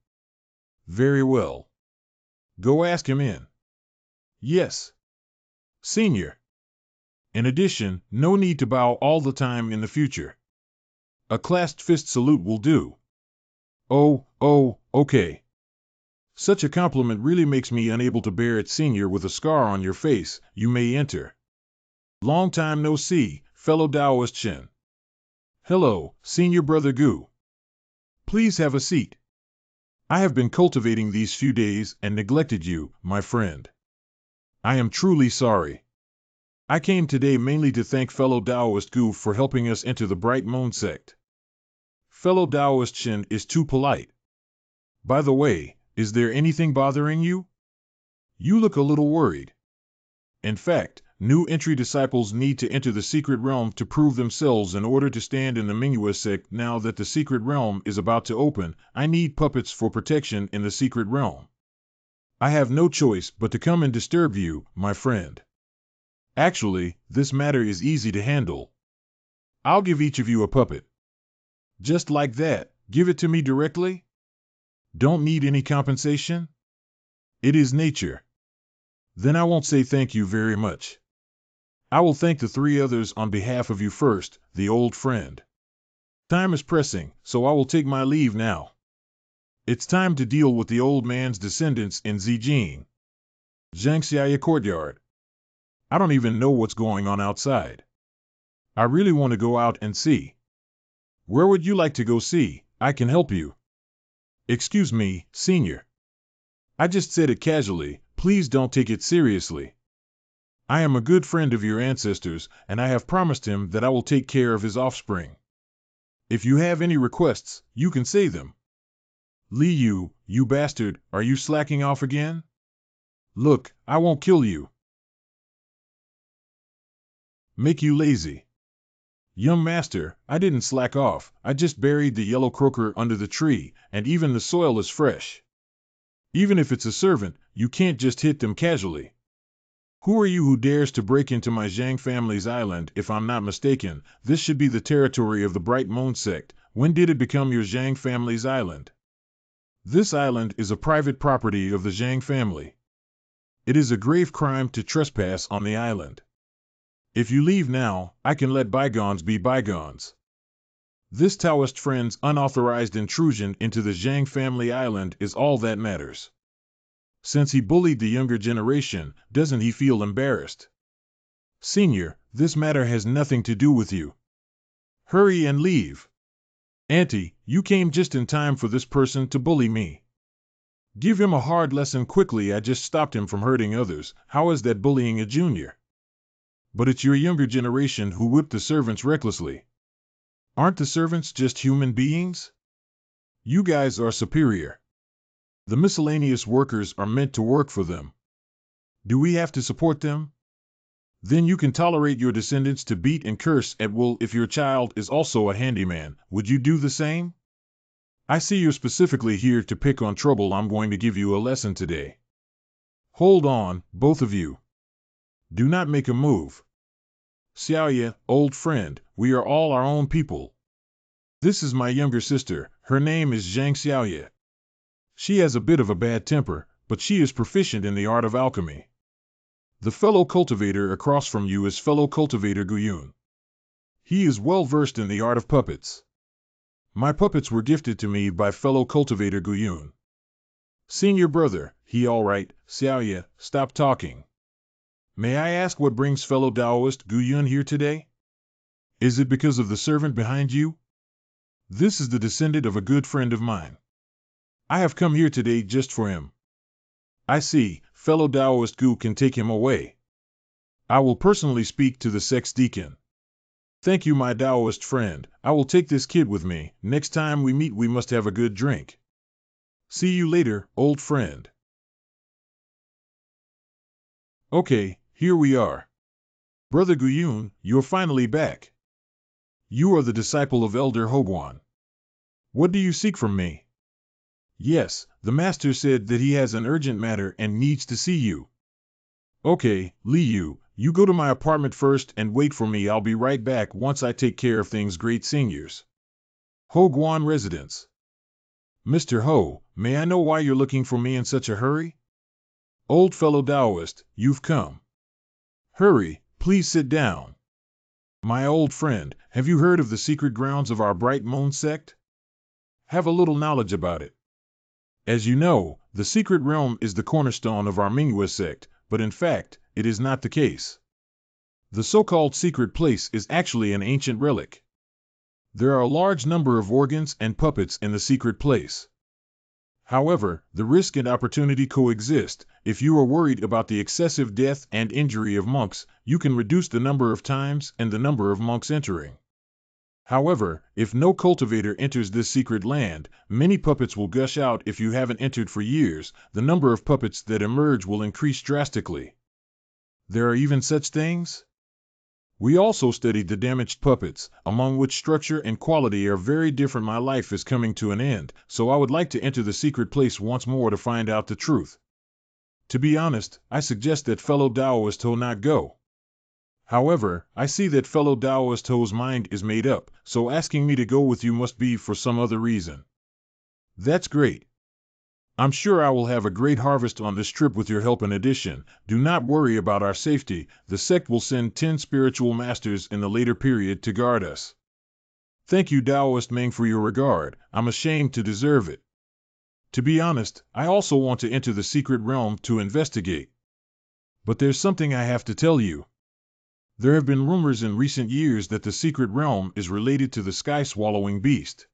Very well. Go ask him in. Yes. Senior. In addition, no need to bow all the time in the future. A clasped fist salute will do. Oh, okay. Such a compliment really makes me unable to bear it. Senior, with a scar on your face, you may enter. Long time no see, fellow Taoist Shan. Hello, Senior Brother Gu. Please have a seat. I have been cultivating these few days and neglected you, my friend. I am truly sorry. I came today mainly to thank fellow Taoist Gu for helping us enter the Bright Moon sect. Fellow Taoist Shan is too polite. By the way, is there anything bothering you? You look a little worried. In fact, new entry disciples need to enter the secret realm to prove themselves in order to stand in the Mingyue sect. Now that the secret realm is about to open, I need puppets for protection in the secret realm. I have no choice but to come and disturb you, my friend. Actually, this matter is easy to handle. I'll give each of you a puppet. Just like that, give it to me directly? Don't need any compensation? It is nature. Then I won't say thank you very much. I will thank the three others on behalf of you first, the old friend. Time is pressing, so I will take my leave now. It's time to deal with the old man's descendants in Zijing. Zhangxiaya Courtyard. I don't even know what's going on outside. I really want to go out and see. Where would you like to go see? I can help you. Excuse me, senior. I just said it casually, please don't take it seriously. I am a good friend of your ancestors, and I have promised him that I will take care of his offspring. If you have any requests, you can say them. Li Yu, you bastard, are you slacking off again? Look, I won't kill you. Make you lazy. Young master, I didn't slack off, I just buried the yellow croaker under the tree, and even the soil is fresh. Even if it's a servant, you can't just hit them casually. Who are you who dares to break into my Zhang family's island? If I'm not mistaken, this should be the territory of the Bright Moon sect. When did it become your Zhang family's island? This island is a private property of the Zhang family. It is a grave crime to trespass on the island. If you leave now, I can let bygones be bygones. This Taoist friend's unauthorized intrusion into the Zhang family island is all that matters. Since he bullied the younger generation, doesn't he feel embarrassed? Senior, this matter has nothing to do with you. Hurry and leave. Auntie, you came just in time for this person to bully me. Give him a hard lesson quickly. I just stopped him from hurting others. How is that bullying a junior? But it's your younger generation who whipped the servants recklessly. Aren't the servants just human beings? You guys are superior. The miscellaneous workers are meant to work for them. Do we have to support them? Then you can tolerate your descendants to beat and curse at will. If your child is also a handyman, would you do the same? I see you're specifically here to pick on trouble. I'm going to give you a lesson today. Hold on, both of you. Do not make a move. Xiaoye, old friend, we are all our own people. This is my younger sister. Her name is Zhang Xiaoye. She has a bit of a bad temper, but she is proficient in the art of alchemy. The fellow cultivator across from you is fellow cultivator Guyun. He is well versed in the art of puppets. My puppets were gifted to me by fellow cultivator Guyun. Senior brother, he all right, Xiaoye, stop talking. May I ask what brings fellow Taoist Guyun here today? Is it because of the servant behind you? This is the descendant of a good friend of mine. I have come here today just for him. I see, fellow Taoist Gu can take him away. I will personally speak to the sex deacon. Thank you, my Taoist friend. I will take this kid with me. Next time we meet we must have a good drink. See you later, old friend. Okay, here we are. Brother Guyun, you're finally back. You are the disciple of Elder Hogwan. What do you seek from me? Yes, the master said that he has an urgent matter and needs to see you. Okay, Li Yu, you go to my apartment first and wait for me. I'll be right back once I take care of things. Great seniors. Ho Guan residence. Mr. Ho, may I know why you're looking for me in such a hurry? Old fellow Taoist, you've come. Hurry, please sit down. My old friend, have you heard of the secret grounds of our Bright Moon sect? Have a little knowledge about it. As you know, the secret realm is the cornerstone of our Minghua sect, but in fact, it is not the case. The so-called secret place is actually an ancient relic. There are a large number of organs and puppets in the secret place. However, the risk and opportunity coexist. If you are worried about the excessive death and injury of monks, you can reduce the number of times and the number of monks entering. However, if no cultivator enters this secret land, many puppets will gush out. If you haven't entered for years, the number of puppets that emerge will increase drastically. There are even such things? We also studied the damaged puppets, among which structure and quality are very different. My life is coming to an end, so I would like to enter the secret place once more to find out the truth. To be honest, I suggest that fellow Taoist Ho not go. However, I see that fellow Taoist Ho's mind is made up, so asking me to go with you must be for some other reason. That's great. I'm sure I will have a great harvest on this trip with your help. In addition, do not worry about our safety. The sect will send 10 spiritual masters in the later period to guard us. Thank you, Taoist Ming, for your regard. I'm ashamed to deserve it. To be honest, I also want to enter the secret realm to investigate. But there's something I have to tell you. There have been rumors in recent years that the secret realm is related to the sky-swallowing beast.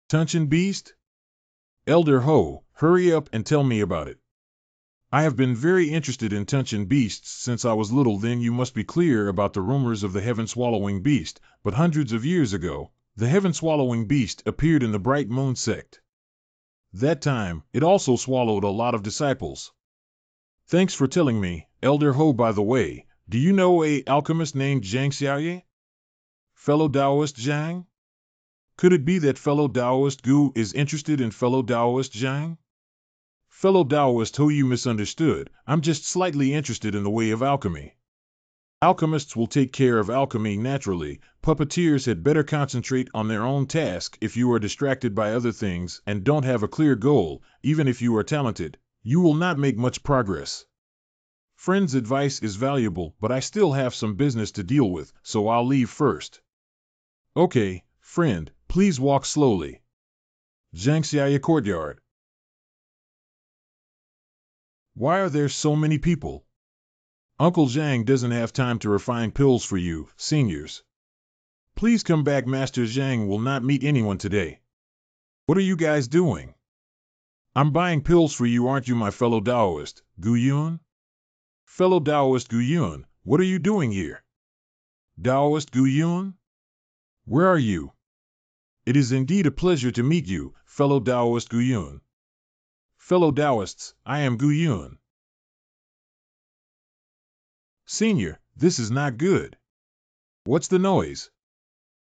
Tunchin beast? Elder Ho, hurry up and tell me about it. I have been very interested in Tunchin beasts since I was little. Then you must be clear about the rumors of the heaven-swallowing beast, but hundreds of years ago, the heaven-swallowing beast appeared in the Bright Moon sect. That time, it also swallowed a lot of disciples. Thanks for telling me, Elder Ho. By the way, do you know a alchemist named Zhang Xiaoye? Fellow Taoist Zhang? Could it be that fellow Taoist Gu is interested in fellow Taoist Zhang? Fellow Taoist Ho, you misunderstood. I'm just slightly interested in the way of alchemy. Alchemists will take care of alchemy naturally. Puppeteers had better concentrate on their own task. If you are distracted by other things and don't have a clear goal, even if you are talented, you will not make much progress. Friend's advice is valuable, but I still have some business to deal with, so I'll leave first. Okay, friend, please walk slowly. Zhangxiaya Courtyard. Why are there so many people? Uncle Zhang doesn't have time to refine pills for you, seniors. Please come back. Master Zhang will not meet anyone today. What are you guys doing? I'm buying pills for you, aren't you, my fellow Taoist, Gu Yun? Fellow Taoist Gu Yun, what are you doing here? Taoist Gu Yun? Where are you? It is indeed a pleasure to meet you, fellow Taoist Gu Yun. Fellow Taoists, I am Gu Yun. Senior, this is not good. What's the noise?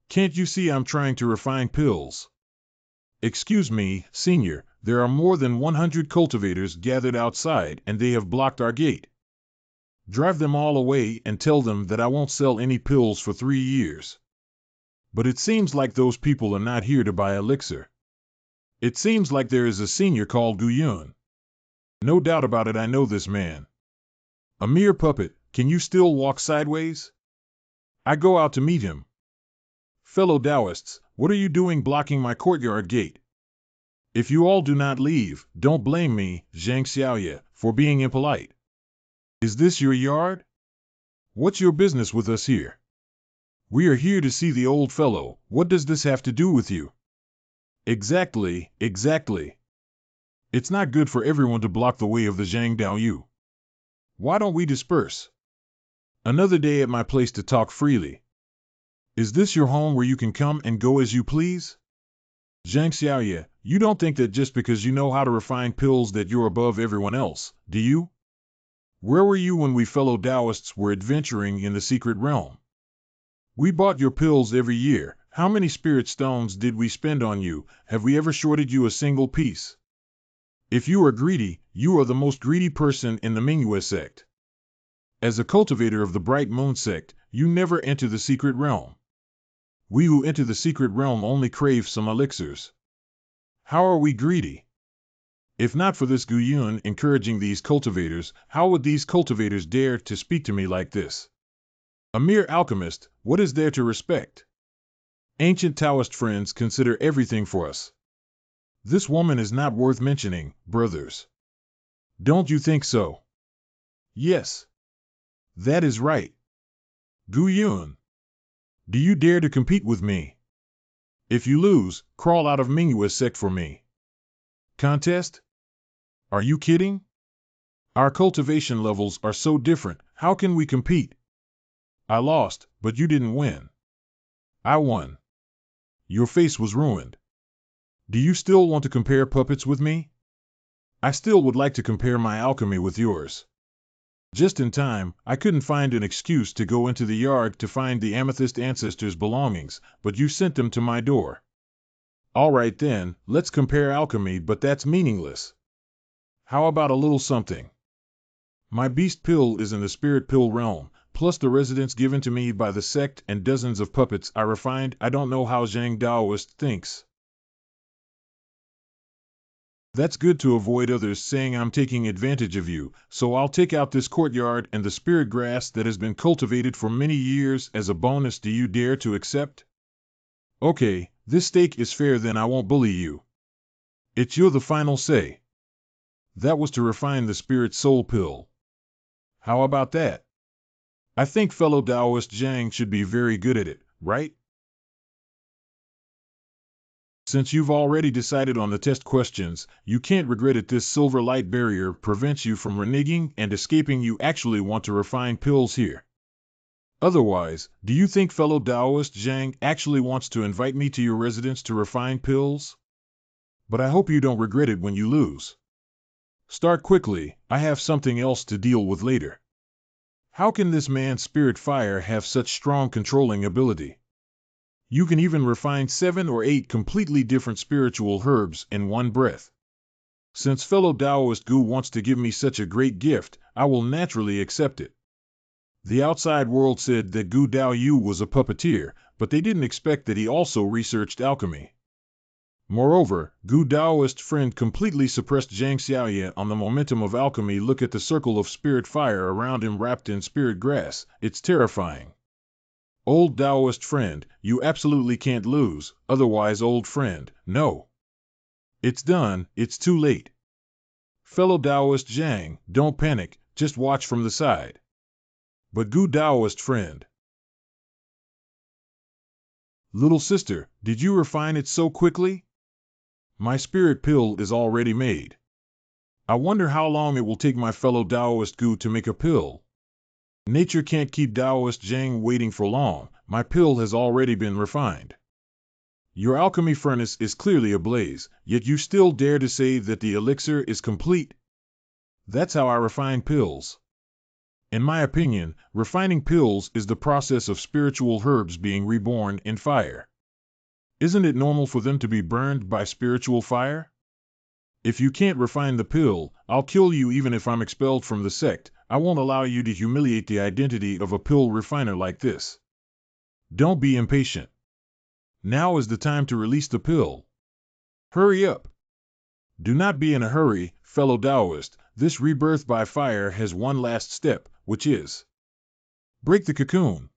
Can't you see I'm trying to refine pills? Excuse me, Senior, there are more than 100 cultivators gathered outside and they have blocked our gate. Drive them all away and tell them that I won't sell any pills for 3 years. But it seems like those people are not here to buy elixir. It seems like there is a senior called Gu Yun. No doubt about it, I know this man. A mere puppet, can you still walk sideways? I go out to meet him. Fellow Taoists, what are you doing blocking my courtyard gate? If you all do not leave, don't blame me, Zhang Xiaoye, for being impolite. Is this your yard? What's your business with us here? We are here to see the old fellow. What does this have to do with you? Exactly. It's not good for everyone to block the way of the Zhang Daoyu. Why don't we disperse? Another day at my place to talk freely. Is this your home where you can come and go as you please? Zhang Xiaoye, you don't think that just because you know how to refine pills that you're above everyone else, do you? Where were you when we fellow Taoists were adventuring in the secret realm? We bought your pills every year. How many spirit stones did we spend on you? Have we ever shorted you a single piece? If you are greedy, you are the most greedy person in the Mingyue sect. As a cultivator of the Bright Moon sect, you never enter the secret realm. We who enter the secret realm only crave some elixirs. How are we greedy? If not for this Gu Yun encouraging these cultivators, how would these cultivators dare to speak to me like this? A mere alchemist, what is there to respect? Ancient Taoist friends consider everything for us. This woman is not worth mentioning, brothers. Don't you think so? Yes. That is right. Gu Yun. Do you dare to compete with me? If you lose, crawl out of Mingyue sect for me. Contest? Are you kidding? Our cultivation levels are so different, how can we compete? I lost, but you didn't win. I won. Your face was ruined. Do you still want to compare puppets with me? I still would like to compare my alchemy with yours. Just in time, I couldn't find an excuse to go into the yard to find the amethyst ancestors' belongings, but you sent them to my door. All right then, let's compare alchemy, but that's meaningless. How about a little something? My beast pill is in the spirit pill realm, plus the residence given to me by the sect and dozens of puppets I refined. I don't know how Zhang Daoist thinks. That's good to avoid others saying I'm taking advantage of you, so I'll take out this courtyard and the spirit grass that has been cultivated for many years as a bonus. Do you dare to accept? Okay, this stake is fair, then I won't bully you. It's your the final say. That was to refine the spirit soul pill. How about that? I think fellow Taoist Zhang should be very good at it, right? Since you've already decided on the test questions, you can't regret it. This silver light barrier prevents you from reneging and escaping. You actually want to refine pills here. Otherwise, do you think fellow Taoist Zhang actually wants to invite me to your residence to refine pills? But I hope you don't regret it when you lose. Start quickly, I have something else to deal with later. How can this man's spirit fire have such strong controlling ability? You can even refine 7 or 8 completely different spiritual herbs in one breath. Since fellow Taoist Gu wants to give me such a great gift, I will naturally accept it. The outside world said that Gu Dao Yu was a puppeteer, but they didn't expect that he also researched alchemy. Moreover, Gu Daoist friend completely suppressed Zhang Xiaoye on the momentum of alchemy. Look at the circle of spirit fire around him wrapped in spirit grass, it's terrifying. Old Taoist friend, you absolutely can't lose, otherwise old friend, no. It's done, it's too late. Fellow Taoist Zhang, don't panic, just watch from the side. But Gu Taoist friend. Little sister, did you refine it so quickly? My spirit pill is already made. I wonder how long it will take my fellow Taoist Gu to make a pill. Nature can't keep Taoist Zhang waiting for long. My pill has already been refined. Your alchemy furnace is clearly ablaze, yet you still dare to say that the elixir is complete? That's how I refine pills. In my opinion, refining pills is the process of spiritual herbs being reborn in fire. Isn't it normal for them to be burned by spiritual fire? If you can't refine the pill, I'll kill you even if I'm expelled from the sect. I won't allow you to humiliate the identity of a pill refiner like this. Don't be impatient. Now is the time to release the pill. Hurry up. Do not be in a hurry, fellow Taoist. This rebirth by fire has one last step, which is break the cocoon.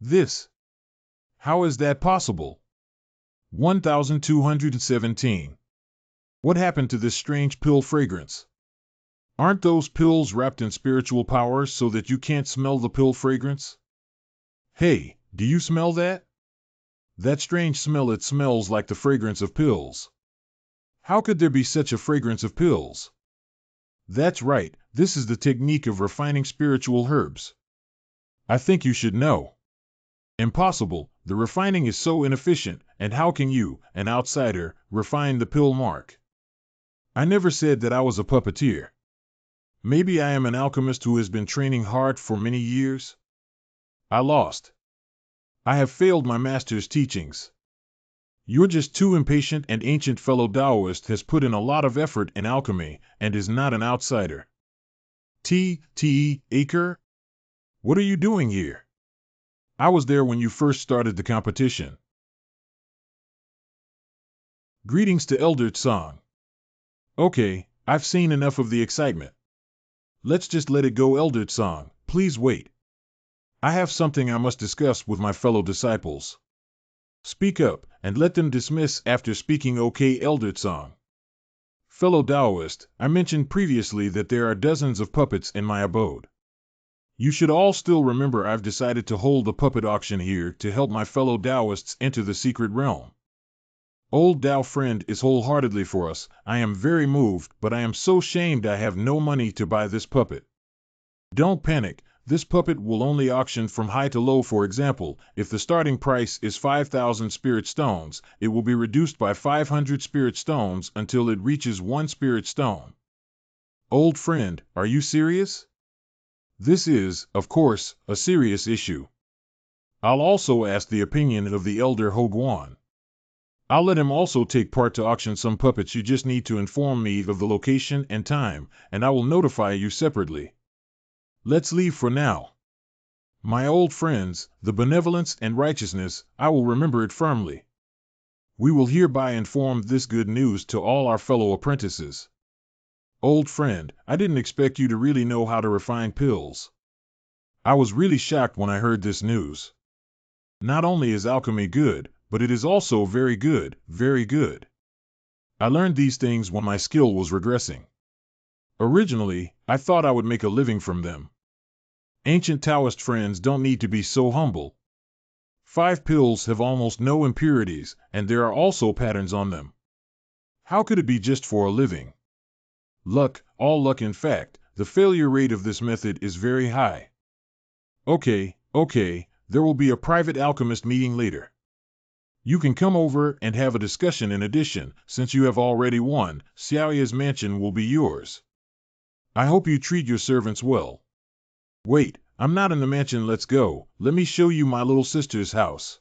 This. How is that possible? 1217. What happened to this strange pill fragrance? Aren't those pills wrapped in spiritual power so that you can't smell the pill fragrance? Hey, do you smell that? That strange smell, it smells like the fragrance of pills. How could there be such a fragrance of pills? That's right, this is the technique of refining spiritual herbs. I think you should know. Impossible, the refining is so inefficient, and how can you, an outsider, refine the pill mark? I never said that I was a puppeteer. Maybe I am an alchemist who has been training hard for many years? I lost. I have failed my master's teachings. You're just too impatient, and ancient fellow Taoist has put in a lot of effort in alchemy and is not an outsider. Acre? What are you doing here? I was there when you first started the competition. Greetings to Elder Tsang. Okay, I've seen enough of the excitement. Let's just let it go. Elder Tsang, please wait. I have something I must discuss with my fellow disciples. Speak up, and let them dismiss after speaking. Okay, Elder Tsang. Fellow Taoist, I mentioned previously that there are dozens of puppets in my abode. You should all still remember I've decided to hold a puppet auction here to help my fellow Taoists enter the secret realm. Old Tao friend is wholeheartedly for us. I am very moved, but I am so shamed I have no money to buy this puppet. Don't panic, this puppet will only auction from high to low. For example, if the starting price is 5,000 spirit stones, it will be reduced by 500 spirit stones until it reaches 1 spirit stone. Old friend, are you serious? This is, of course, a serious issue. I'll also ask the opinion of the Elder Hoguan. I'll let him also take part to auction some puppets. You just need to inform me of the location and time, and I will notify you separately. Let's leave for now. My old friends, the benevolence and righteousness, I will remember it firmly. We will hereby inform this good news to all our fellow apprentices. Old friend, I didn't expect you to really know how to refine pills. I was really shocked when I heard this news. Not only is alchemy good, but it is also very good, very good. I learned these things when my skill was regressing. Originally, I thought I would make a living from them. Ancient Taoist friends don't need to be so humble. 5 pills have almost no impurities, and there are also patterns on them. How could it be just for a living? Luck, all luck in fact, the failure rate of this method is very high. Okay, there will be a private alchemist meeting later. You can come over and have a discussion in addition, since you have already won, Xiaoya's mansion will be yours. I hope you treat your servants well. Wait, I'm not in the mansion, let's go, let me show you my little sister's house.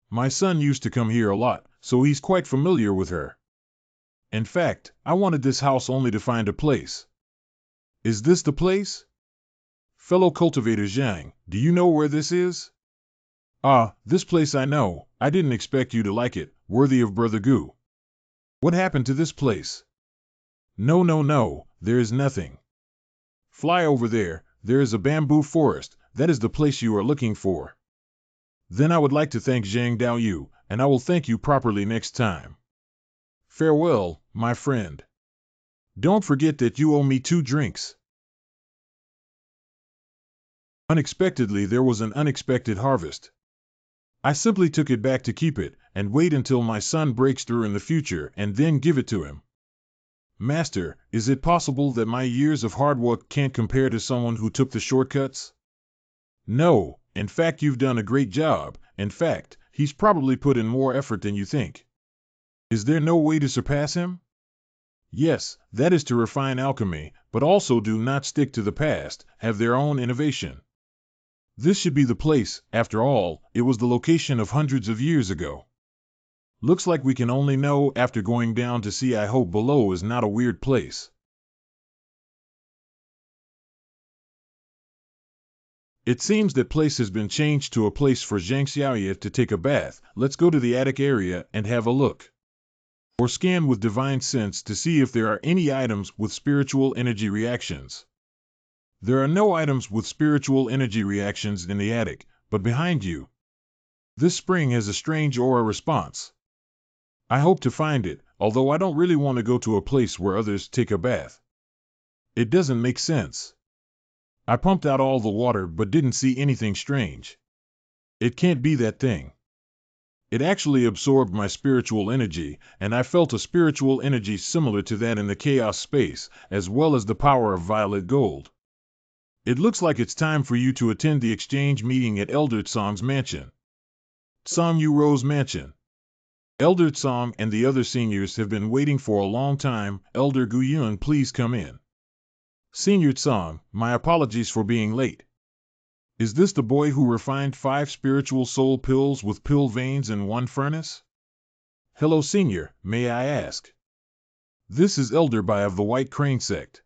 My son used to come here a lot, so he's quite familiar with her. In fact, I wanted this house only to find a place. Is this the place? Fellow cultivator Zhang, do you know where this is? Ah, this place I know. I didn't expect you to like it, worthy of Brother Gu. What happened to this place? No, there is nothing. Fly over there, there is a bamboo forest, that is the place you are looking for. Then I would like to thank Zhang Daoyu, and I will thank you properly next time. Farewell, my friend. Don't forget that you owe me 2 drinks. Unexpectedly, there was an unexpected harvest. I simply took it back to keep it, and wait until my son breaks through in the future and then give it to him. Master, is it possible that my years of hard work can't compare to someone who took the shortcuts? No, in fact you've done a great job. In fact, he's probably put in more effort than you think. Is there no way to surpass him? Yes, that is to refine alchemy, but also do not stick to the past, have their own innovation. This should be the place, after all, it was the location of hundreds of years ago. Looks like we can only know after going down to see. I hope below is not a weird place. It seems that place has been changed to a place for Zhang Xiaoye to take a bath. Let's go to the attic area and have a look. Or scan with divine sense to see if there are any items with spiritual energy reactions. There are no items with spiritual energy reactions in the attic, but behind you. This spring has a strange aura response. I hope to find it, although I don't really want to go to a place where others take a bath. It doesn't make sense. I pumped out all the water but didn't see anything strange. It can't be that thing. It actually absorbed my spiritual energy, and I felt a spiritual energy similar to that in the chaos space, as well as the power of violet gold. It looks like it's time for you to attend the exchange meeting at Elder Tsong's mansion. Tsong Yu Ro's mansion. Elder Tsong and the other seniors have been waiting for a long time. Elder Gu Yun, please come in. Senior Tsong, my apologies for being late. Is this the boy who refined 5 spiritual soul pills with pill veins in 1 furnace? Hello Senior, may I ask? This is Elder Bai of the White Crane sect.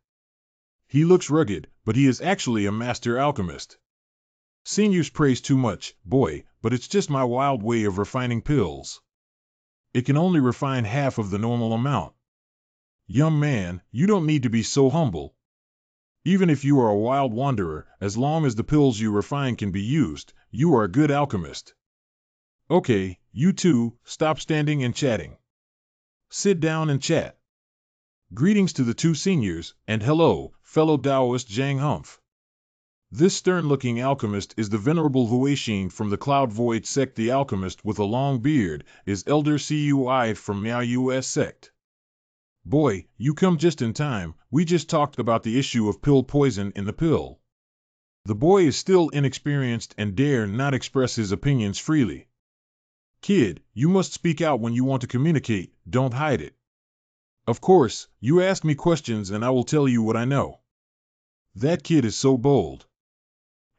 He looks rugged, but he is actually a master alchemist. Seniors praise too much, boy, but it's just my wild way of refining pills. It can only refine half of the normal amount. Young man, you don't need to be so humble. Even if you are a wild wanderer, as long as the pills you refine can be used, you are a good alchemist. Okay, you two, stop standing and chatting. Sit down and chat. Greetings to the 2 seniors, and hello, fellow Taoist Zhang Humph. This stern-looking alchemist is the venerable Huixin from the Cloud Void sect. The alchemist with a long beard is Elder Cui from Miao US sect. Boy, you come just in time, we just talked about the issue of pill poison in the pill. The boy is still inexperienced and dare not express his opinions freely. Kid, you must speak out when you want to communicate, don't hide it. Of course, you ask me questions and I will tell you what I know. That kid is so bold.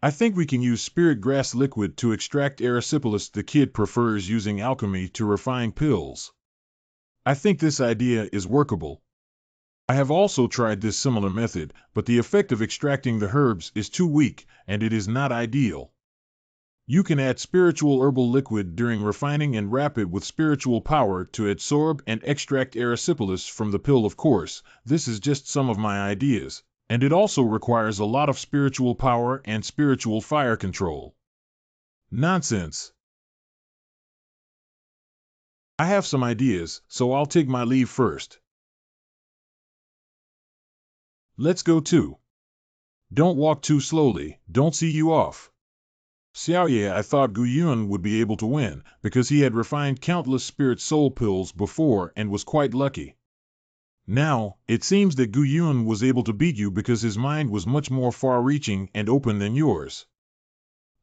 I think we can use spirit grass liquid to extract erysipelas. The kid prefers using alchemy to refine pills. I think this idea is workable. I have also tried this similar method, but the effect of extracting the herbs is too weak, and it is not ideal. You can add spiritual herbal liquid during refining and wrap it with spiritual power to absorb and extract erysipelas from the pill, of course. This is just some of my ideas, and it also requires a lot of spiritual power and spiritual fire control. Nonsense. I have some ideas, so I'll take my leave first. Let's go too. Don't walk too slowly, don't see you off. Xiaoye, I thought Gu Yun would be able to win, because he had refined countless spirit soul pills before and was quite lucky. Now, it seems that Gu Yun was able to beat you because his mind was much more far-reaching and open than yours.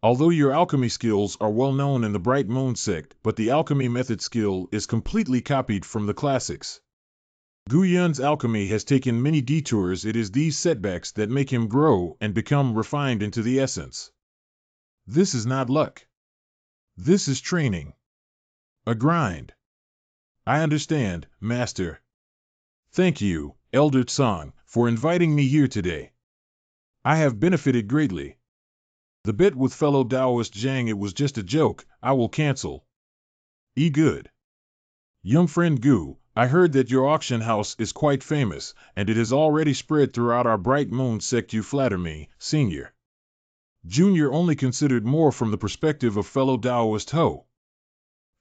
Although your alchemy skills are well known in the Bright Moon sect, but the alchemy method skill is completely copied from the classics. Gu Yun's alchemy has taken many detours. It is these setbacks that make him grow and become refined into the essence. This is not luck. This is training. A grind. I understand, Master. Thank you, Elder Tsang, for inviting me here today. I have benefited greatly. The bet with fellow Taoist Zhang, it was just a joke. I will cancel. Good. Young friend Gu, I heard that your auction house is quite famous, and it has already spread throughout our Bright Moon sect. You flatter me, Senior. Junior only considered more from the perspective of fellow Taoist Ho.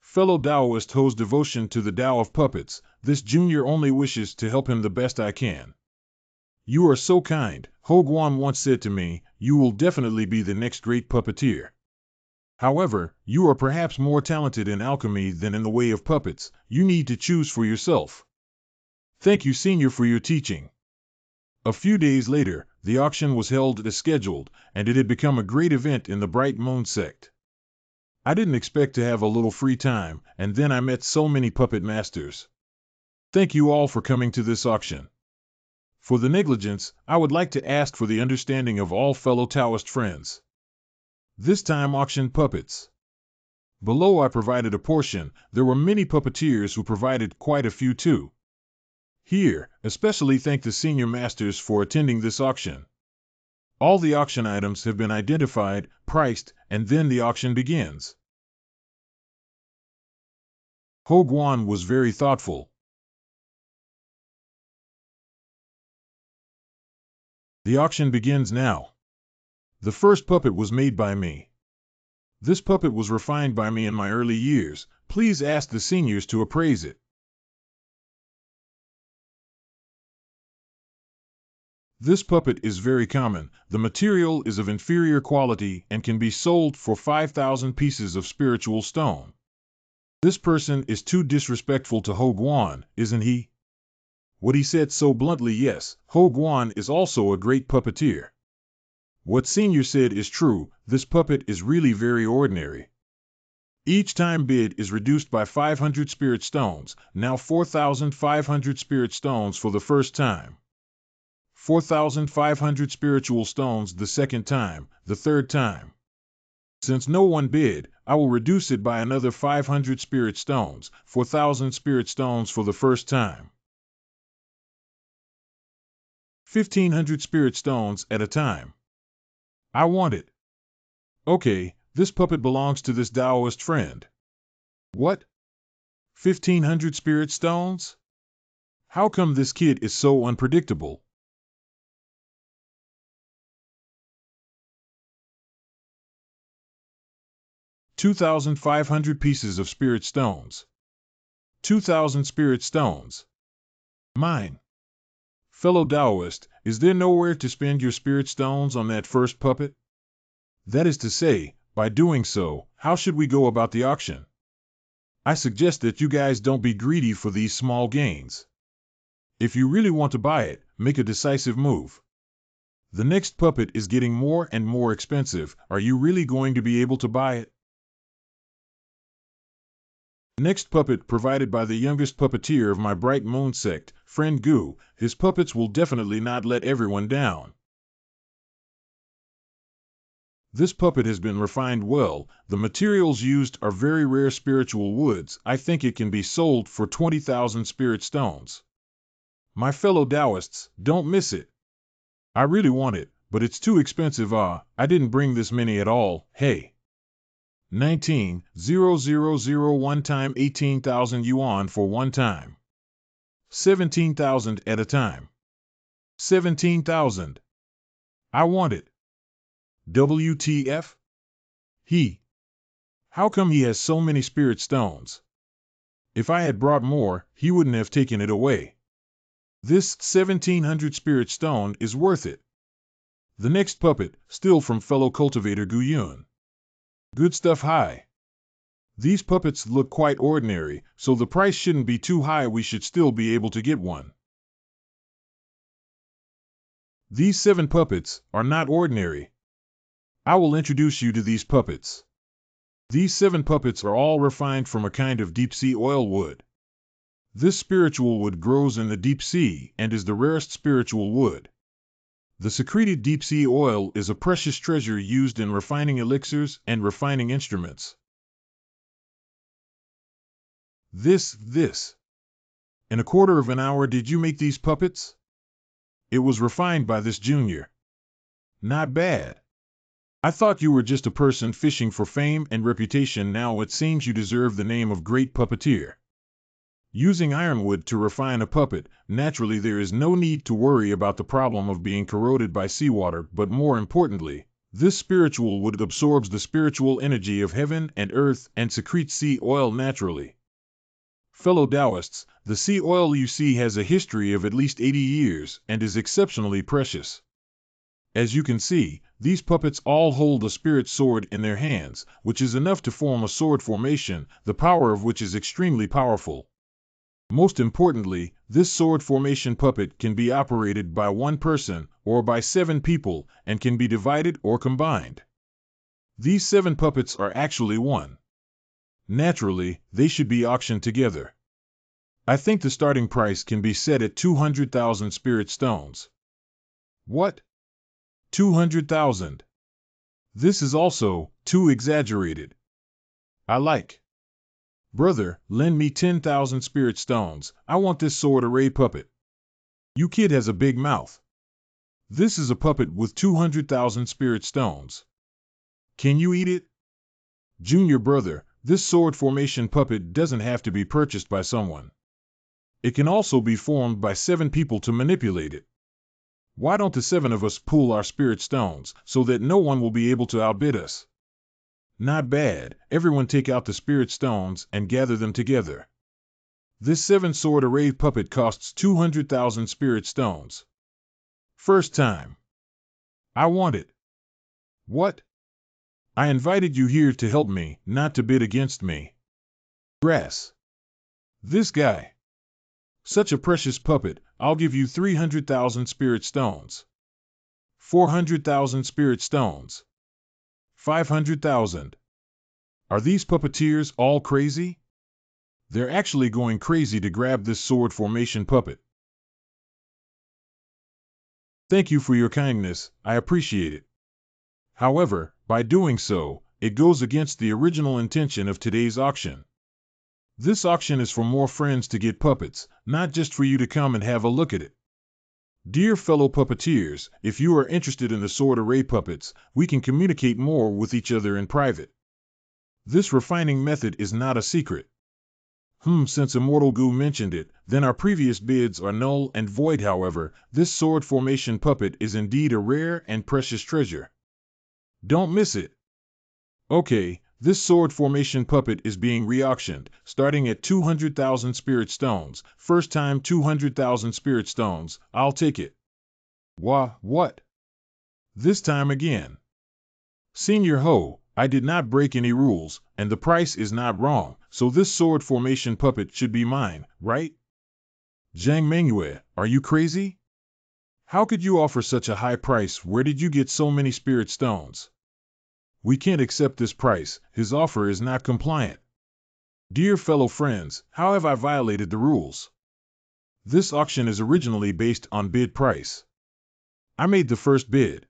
Fellow Taoist Ho's devotion to the Tao of puppets, this Junior only wishes to help him the best I can. You are so kind. Ho Guan once said to me, you will definitely be the next great puppeteer. However, you are perhaps more talented in alchemy than in the way of puppets. You need to choose for yourself. Thank you, Senior, for your teaching. A few days later, the auction was held as scheduled, and it had become a great event in the Bright Moon sect. I didn't expect to have a little free time, and then I met so many puppet masters. Thank you all for coming to this auction. For the negligence, I would like to ask for the understanding of all fellow Taoist friends. This time auctioned puppets. Below I provided a portion. There were many puppeteers who provided quite a few too. Here, especially thank the senior masters for attending this auction. All the auction items have been identified, priced, and then the auction begins. Ho Guan was very thoughtful. The auction begins now. The first puppet was made by me. This puppet was refined by me in my early years. Please ask the seniors to appraise it. This puppet is very common. The material is of inferior quality and can be sold for 5,000 pieces of spiritual stone. This person is too disrespectful to Ho Guan, isn't he? What he said so bluntly, yes, Ho Guan is also a great puppeteer. What Senior said is true, this puppet is really very ordinary. Each time bid is reduced by 500 spirit stones, now 4,500 spirit stones for the first time. 4,500 spiritual stones the second time, the third time. Since no one bid, I will reduce it by another 500 spirit stones, 4,000 spirit stones for the first time. 1,500 spirit stones at a time. I want it. Okay, this puppet belongs to this Taoist friend. What? 1,500 spirit stones? How come this kid is so unpredictable? $2,500 pieces of spirit stones. 2,000 spirit stones. Mine. Fellow Taoist, is there nowhere to spend your spirit stones on that first puppet? That is to say, by doing so, how should we go about the auction? I suggest that you guys don't be greedy for these small gains. If you really want to buy it, make a decisive move. The next puppet is getting more and more expensive. Are you really going to be able to buy it? Next puppet provided by the youngest puppeteer of my Bright Moon sect, friend Gu. His puppets will definitely not let everyone down. This puppet has been refined well. The materials used are very rare spiritual woods. I think it can be sold for 20,000 spirit stones. My fellow Taoists, don't miss it. I really want it, but it's too expensive. I didn't bring this many at all. Hey. 19,000 time 18,000 yuan for one time. 17,000 at a time. 17,000. I want it. WTF? How come he has so many spirit stones? If I had brought more, he wouldn't have taken it away. This 1,700 spirit stone is worth it. The next puppet, still from fellow cultivator Guyun. Good stuff high. These puppets look quite ordinary, so the price shouldn't be too high. We should still be able to get one. These 7 puppets are not ordinary. I will introduce you to these puppets. These 7 puppets are all refined from a kind of deep-sea oil wood. This spiritual wood grows in the deep sea and is the rarest spiritual wood. The secreted deep-sea oil is a precious treasure used in refining elixirs and refining instruments. This. In a quarter of an hour did you make these puppets? It was refined by this junior. Not bad. I thought you were just a person fishing for fame and reputation. Now it seems you deserve the name of great puppeteer. Using ironwood to refine a puppet, naturally there is no need to worry about the problem of being corroded by seawater, but more importantly, this spiritual wood absorbs the spiritual energy of heaven and earth and secretes sea oil naturally. Fellow Taoists, the sea oil you see has a history of at least 80 years and is exceptionally precious. As you can see, these puppets all hold a spirit sword in their hands, which is enough to form a sword formation, the power of which is extremely powerful. Most importantly, this sword formation puppet can be operated by one person or by 7 people and can be divided or combined. These 7 puppets are actually one. Naturally, they should be auctioned together. I think the starting price can be set at 200,000 spirit stones. What? 200,000? This is also too exaggerated. I like. Brother, lend me 10,000 spirit stones. I want this sword array puppet. You kid has a big mouth. This is a puppet with 200,000 spirit stones. Can you eat it? Junior brother, this sword formation puppet doesn't have to be purchased by someone. It can also be formed by 7 people to manipulate it. Why don't the 7 of us pool our spirit stones so that no one will be able to outbid us? Not bad. Everyone take out the spirit stones and gather them together. This 7-sword array puppet costs 200,000 spirit stones. First time. I want it. What? I invited you here to help me, not to bid against me. Grass. This guy. Such a precious puppet, I'll give you 300,000 spirit stones. 400,000 spirit stones. 500,000. Are these puppeteers all crazy? They're actually going crazy to grab this sword formation puppet. Thank you for your kindness, I appreciate it. However, by doing so, it goes against the original intention of today's auction. This auction is for more friends to get puppets, not just for you to come and have a look at it. Dear fellow puppeteers, if you are interested in the sword array puppets, we can communicate more with each other in private. This refining method is not a secret. Since Immortal Gu mentioned it, then our previous bids are null and void. However, this sword formation puppet is indeed a rare and precious treasure. Don't miss it. Okay, this sword formation puppet is being re-auctioned, starting at 200,000 spirit stones. First time 200,000 spirit stones, I'll take it. What? This time again. Senior Ho, I did not break any rules, and the price is not wrong, so this sword formation puppet should be mine, right? Zhang Mengyue, are you crazy? How could you offer such a high price? Where did you get so many spirit stones? We can't accept this price. His offer is not compliant. Dear fellow friends, how have I violated the rules? This auction is originally based on bid price. I made the first bid.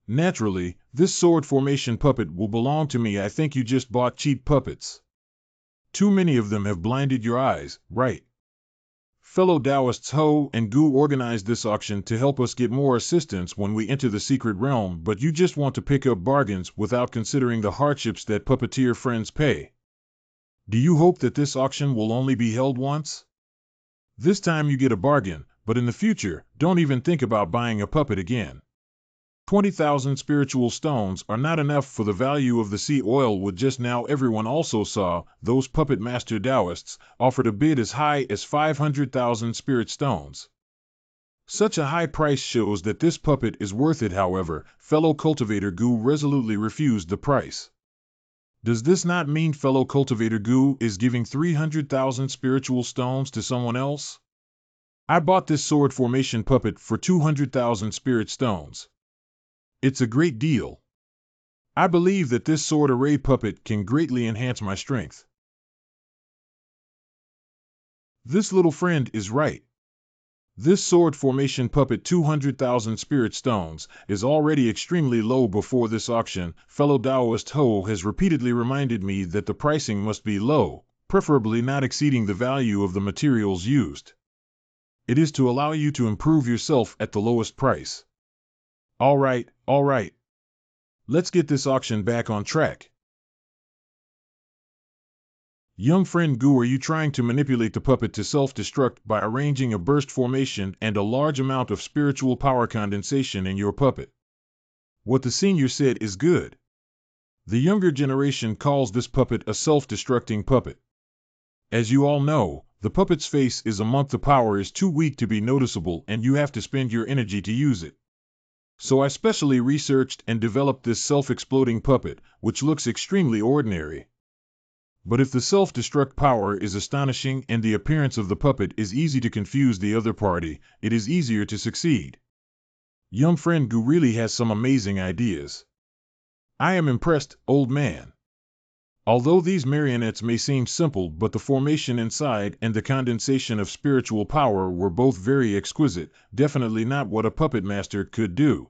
Naturally, this sword formation puppet will belong to me. I think you just bought cheap puppets. Too many of them have blinded your eyes, right? Fellow Taoists Ho and Gu organized this auction to help us get more assistance when we enter the secret realm, but you just want to pick up bargains without considering the hardships that puppeteer friends pay. Do you hope that this auction will only be held once? This time you get a bargain, but in the future, don't even think about buying a puppet again. 20,000 spiritual stones are not enough for the value of the sea oil wood. Just now everyone also saw those puppet master Taoists offered a bid as high as 500,000 spirit stones. Such a high price shows that this puppet is worth it. However, fellow cultivator Gu resolutely refused the price. Does this not mean fellow cultivator Gu is giving 300,000 spiritual stones to someone else? I bought this sword formation puppet for 200,000 spirit stones. It's a great deal. I believe that this sword array puppet can greatly enhance my strength. This little friend is right. This sword formation puppet 200,000 spirit stones is already extremely low. Before this auction, fellow Taoist Ho has repeatedly reminded me that the pricing must be low, preferably not exceeding the value of the materials used. It is to allow you to improve yourself at the lowest price. All right. Let's get this auction back on track. Young friend Gu, are you trying to manipulate the puppet to self-destruct by arranging a burst formation and a large amount of spiritual power condensation in your puppet? What the senior said is good. The younger generation calls this puppet a self-destructing puppet. As you all know, the puppet's face is a monk. The power is too weak to be noticeable and you have to spend your energy to use it. So I specially researched and developed this self-exploding puppet, which looks extremely ordinary. But if the self-destruct power is astonishing and the appearance of the puppet is easy to confuse the other party, it is easier to succeed. Young friend Gu really has some amazing ideas. I am impressed, old man. Although these marionettes may seem simple, but the formation inside and the condensation of spiritual power were both very exquisite, definitely not what a puppet master could do.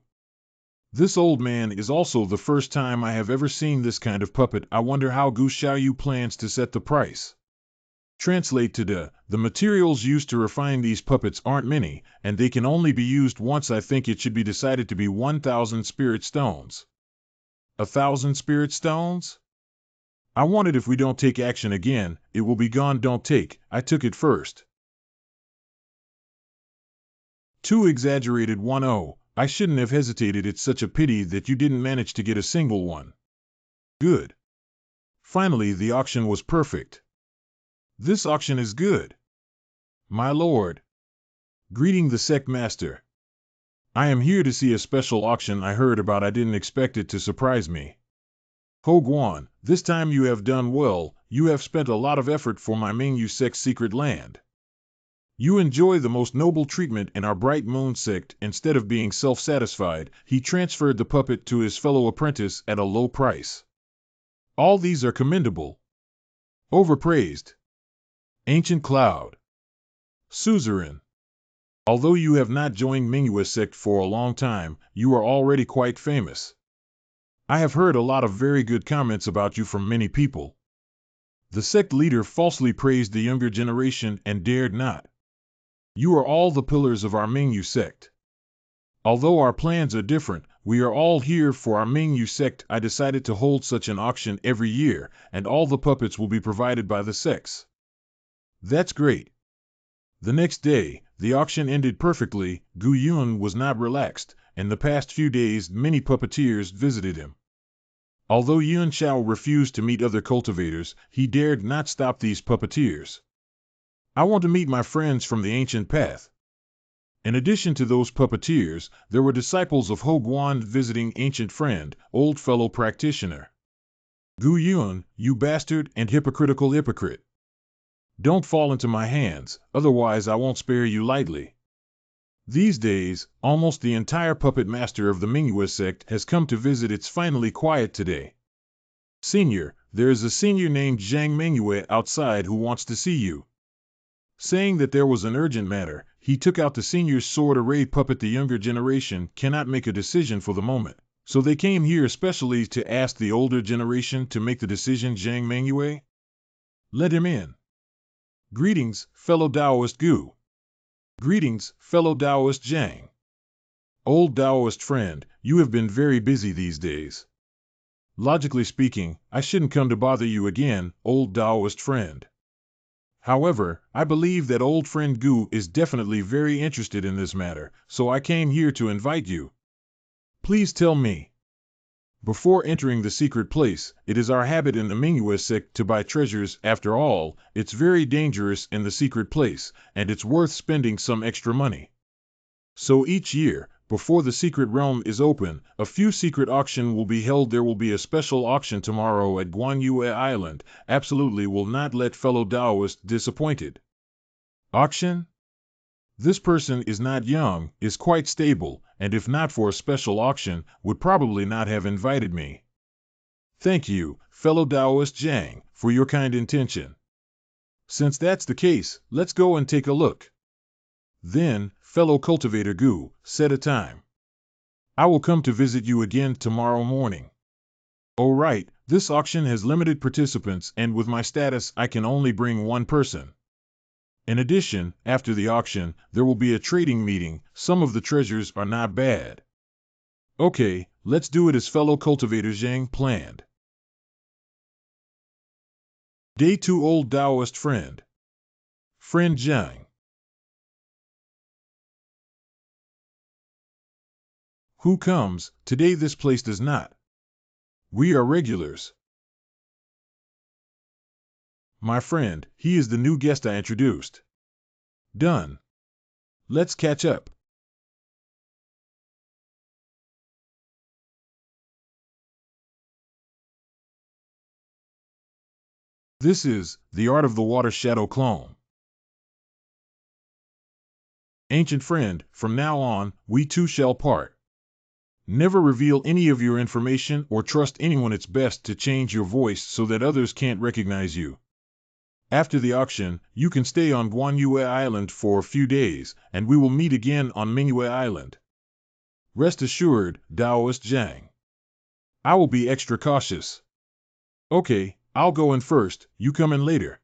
This old man is also the first time I have ever seen this kind of puppet. I wonder how Gu Xiaoyu plans to set the price. Translate to the materials used to refine these puppets aren't many, and they can only be used once. I think it should be decided to be 1,000 spirit stones. 1,000 spirit stones? I want it. If we don't take action again, it will be gone. Don't take, I took it first. Too exaggerated. 1-0. I shouldn't have hesitated. It's such a pity that you didn't manage to get a single one. Good. Finally, the auction was perfect. This auction is good. My lord. Greeting the sect master. I am here to see a special auction I heard about. I didn't expect it to surprise me. Ho Guan, this time you have done well. You have spent a lot of effort for my Mingyu sect's secret land. You enjoy the most noble treatment in our Bright Moon sect. Instead of being self-satisfied, he transferred the puppet to his fellow apprentice at a low price. All these are commendable. Overpraised. Ancient Cloud. Suzerain. Although you have not joined Mingyu sect for a long time, you are already quite famous. I have heard a lot of very good comments about you from many people. The sect leader falsely praised the younger generation and dared not. You are all the pillars of our Mingyu sect. Although our plans are different, we are all here for our Mingyu sect. I decided to hold such an auction every year, and all the puppets will be provided by the sects. That's great. The next day, the auction ended perfectly. Gu Yun was not relaxed. In the past few days, many puppeteers visited him. Although Yun Xiao refused to meet other cultivators, he dared not stop these puppeteers. I want to meet my friends from the ancient path. In addition to those puppeteers, there were disciples of Ho Guan visiting ancient friend, old fellow practitioner. Gu Yun, you bastard and hypocritical hypocrite. Don't fall into my hands, otherwise I won't spare you lightly. These days, almost the entire puppet master of the Mingyu sect has come to visit. It's finally quiet today. Senior, there is a senior named Zhang Mingyu outside who wants to see you. Saying that there was an urgent matter, he took out the senior's sword array puppet. The younger generation cannot make a decision for the moment, so they came here especially to ask the older generation to make the decision. Zhang Mingyu? Let him in. Greetings, fellow Taoist Gu. Greetings, fellow Taoist Zhang. Old Taoist friend, you have been very busy these days. Logically speaking, I shouldn't come to bother you again, old Taoist friend. However, I believe that old friend Gu is definitely very interested in this matter, so I came here to invite you. Please tell me. Before entering the secret place, it is our habit in the Mingyue sect to buy treasures. After all, it's very dangerous in the secret place, and it's worth spending some extra money. So each year, before the secret realm is open, a few secret auction will be held. There will be a special auction tomorrow at Guanyue Island. Absolutely will not let fellow Taoists disappointed. Auction? This person is not young, is quite stable, and if not for a special auction, would probably not have invited me. Thank you, fellow Taoist Zhang, for your kind intention. Since that's the case, let's go and take a look. Then, fellow cultivator Gu, set a time. I will come to visit you again tomorrow morning. Oh right, this auction has limited participants and with my status I can only bring one person. In addition, after the auction, there will be a trading meeting. Some of the treasures are not bad. Okay, let's do it as fellow cultivator Zhang planned. Day 2 Old Taoist friend. Friend Zhang. Who comes? Today this place does not. We are regulars. My friend, he is the new guest I introduced. Done. Let's catch up. This is the art of the water shadow clone. Ancient friend, from now on, we two shall part. Never reveal any of your information or trust anyone. It's best to change your voice so that others can't recognize you. After the auction, you can stay on Guanyue Island for a few days, and we will meet again on Mingyue Island. Rest assured, Taoist Zhang. I will be extra cautious. Okay, I'll go in first, you come in later.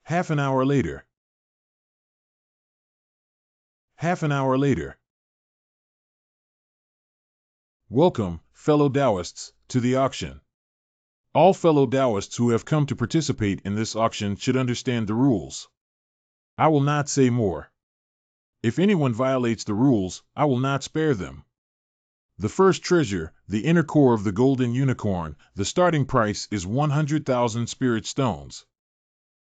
Half an hour later. Half an hour later. Welcome, fellow Taoists, to the auction. All fellow Taoists who have come to participate in this auction should understand the rules. I will not say more. If anyone violates the rules, I will not spare them. The first treasure, the inner core of the golden unicorn, the starting price is 100,000 spirit stones.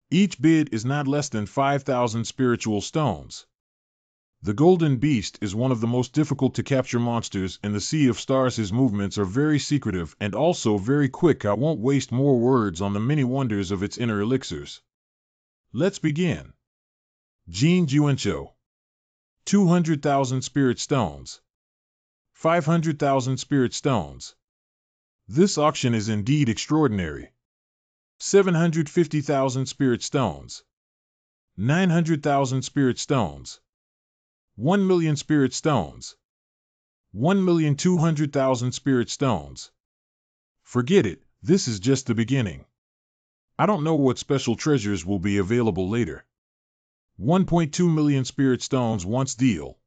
Each bid is not less than 5,000 spiritual stones. The golden beast is one of the most difficult to capture monsters in the Sea of Stars. His movements are very secretive and also very quick. I won't waste more words on the many wonders of its inner elixirs. Let's begin. Jin Juancho. 200,000 spirit stones. 500,000 spirit stones. This auction is indeed extraordinary. 750,000 spirit stones. 900,000 spirit stones. 1,000,000 spirit stones. 1,200,000 spirit stones. Forget it, this is just the beginning. I don't know what special treasures will be available later. 1.2 million spirit stones once deal.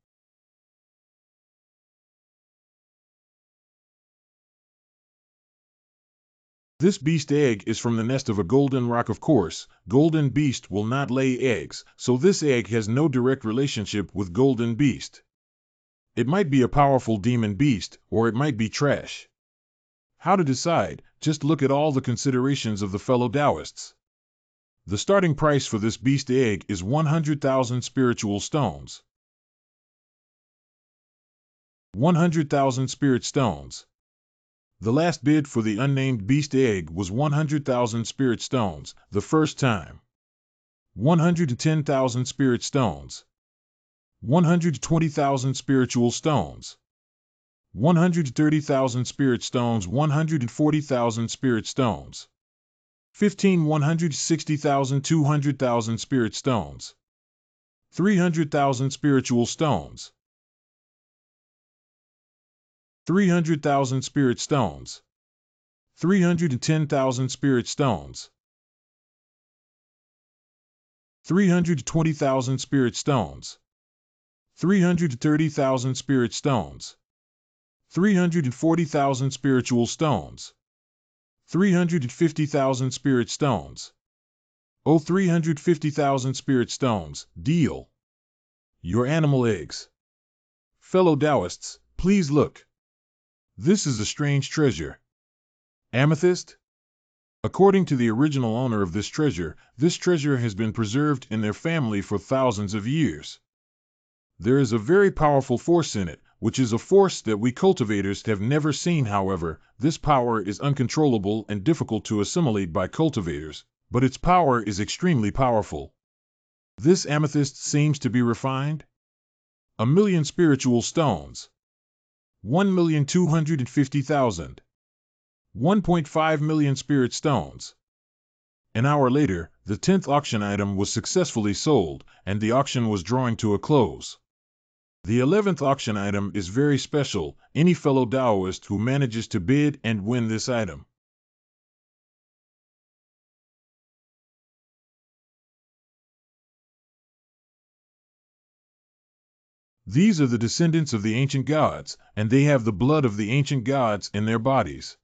This beast egg is from the nest of a golden rock. Of course, golden beast will not lay eggs, so this egg has no direct relationship with golden beast. It might be a powerful demon beast, or it might be trash. How to decide? Just look at all the considerations of the fellow Taoists. The starting price for this beast egg is 100,000 spiritual stones. 100,000 spirit stones. The last bid for the unnamed beast egg was 100,000 spirit stones, the first time. 110,000 spirit stones. 120,000 spiritual stones. 130,000 spirit stones. 140,000 spirit stones. 160,000. 200,000 spirit stones. 300,000 spiritual stones. 300,000 spirit stones. 310,000 spirit stones. 320,000 spirit stones. 330,000 spirit stones. 340,000 spiritual stones. 350,000 spirit stones. Oh, 350,000 spirit stones, deal. Your animal eggs. Fellow Taoists, please look. This is a strange treasure. Amethyst? According to the original owner of this treasure has been preserved in their family for thousands of years. There is a very powerful force in it, which is a force that we cultivators have never seen. However, this power is uncontrollable and difficult to assimilate by cultivators, but its power is extremely powerful. This amethyst seems to be refined. 1,000,000 spiritual stones. 1,250,000. 1.5 million spirit stones. An hour later, the 10th auction item was successfully sold, and the auction was drawing to a close. The 11th auction item is very special. Any fellow Taoist who manages to bid and win this item. These are the descendants of the ancient gods, and they have the blood of the ancient gods in their bodies.